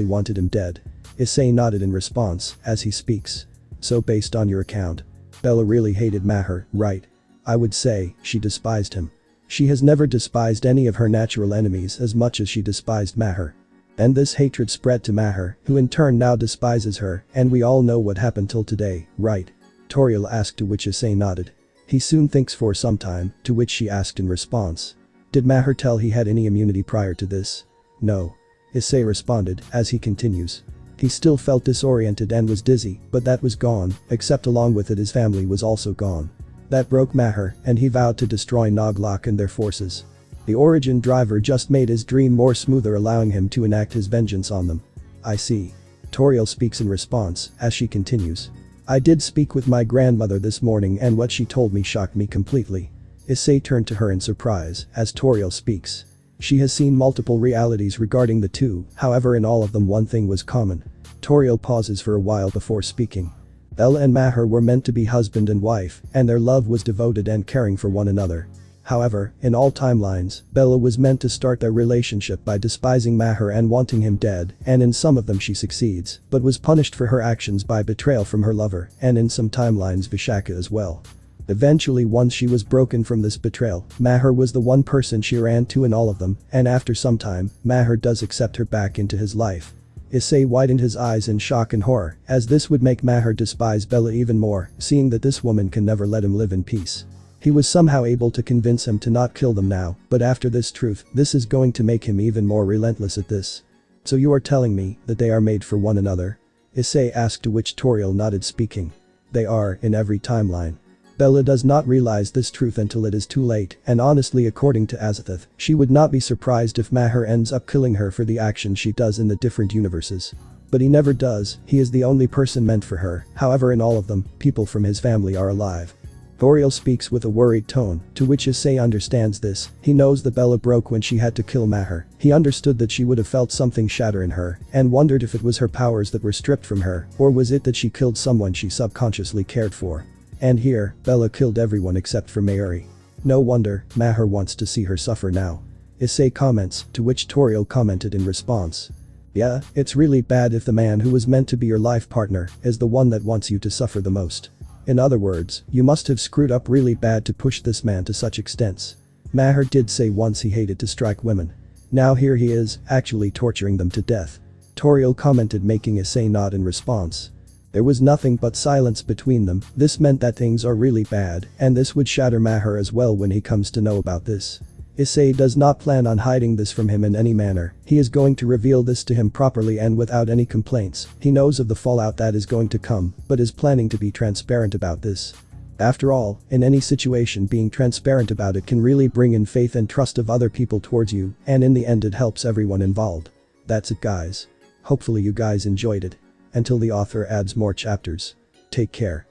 wanted him dead. Issei nodded in response, as he speaks. So based on your account, Bella really hated Maher, right? I would say, she despised him. She has never despised any of her natural enemies as much as she despised Maher. And this hatred spread to Maher, who in turn now despises her, and we all know what happened till today, right? Toriel asked, to which Issei nodded. He soon thinks for some time, to which she asked in response. Did Maher tell he had any immunity prior to this? No. Issei responded, as he continues. He still felt disoriented and was dizzy, but that was gone, except along with it his family was also gone. That broke Maher, and he vowed to destroy Noglok and their forces. The origin driver just made his dream more smoother, allowing him to enact his vengeance on them. I see. Toriel speaks in response, as she continues. I did speak with my grandmother this morning and what she told me shocked me completely. Issei turned to her in surprise, as Toriel speaks. She has seen multiple realities regarding the two, however in all of them one thing was common. Toriel pauses for a while before speaking. Bella and Maher were meant to be husband and wife, and their love was devoted and caring for one another. However, in all timelines, Bella was meant to start their relationship by despising Maher and wanting him dead, and in some of them she succeeds, but was punished for her actions by betrayal from her lover, and in some timelines Vishaka as well. Eventually, once she was broken from this betrayal, Maher was the one person she ran to in all of them, and after some time, Maher does accept her back into his life. Issei widened his eyes in shock and horror, as this would make Maher despise Bella even more, seeing that this woman can never let him live in peace. He was somehow able to convince him to not kill them now, but after this truth, this is going to make him even more relentless at this. So you are telling me that they are made for one another? Issei asked, to which Toriel nodded speaking. They are, in every timeline. Bella does not realize this truth until it is too late, and honestly according to Azathoth, she would not be surprised if Maher ends up killing her for the action she does in the different universes. But he never does, he is the only person meant for her, however in all of them, people from his family are alive. Toriel speaks with a worried tone, to which Issei understands this. He knows that Bella broke when she had to kill Maher. He understood that she would have felt something shatter in her, and wondered if it was her powers that were stripped from her, or was it that she killed someone she subconsciously cared for. And here, Bella killed everyone except for Mayuri. No wonder, Maher wants to see her suffer now. Issei comments, to which Toriel commented in response. Yeah, it's really bad if the man who was meant to be your life partner is the one that wants you to suffer the most. In other words, you must have screwed up really bad to push this man to such extents. Maher did say once he hated to strike women. Now here he is, actually torturing them to death. Toriel commented, making Issei nod in response. There was nothing but silence between them. This meant that things are really bad, and this would shatter Maher as well when he comes to know about this. Issei does not plan on hiding this from him in any manner. He is going to reveal this to him properly and without any complaints. He knows of the fallout that is going to come, but is planning to be transparent about this. After all, in any situation, being transparent about it can really bring in faith and trust of other people towards you, and in the end it helps everyone involved. That's it, guys. Hopefully you guys enjoyed it. Until the author adds more chapters. Take care.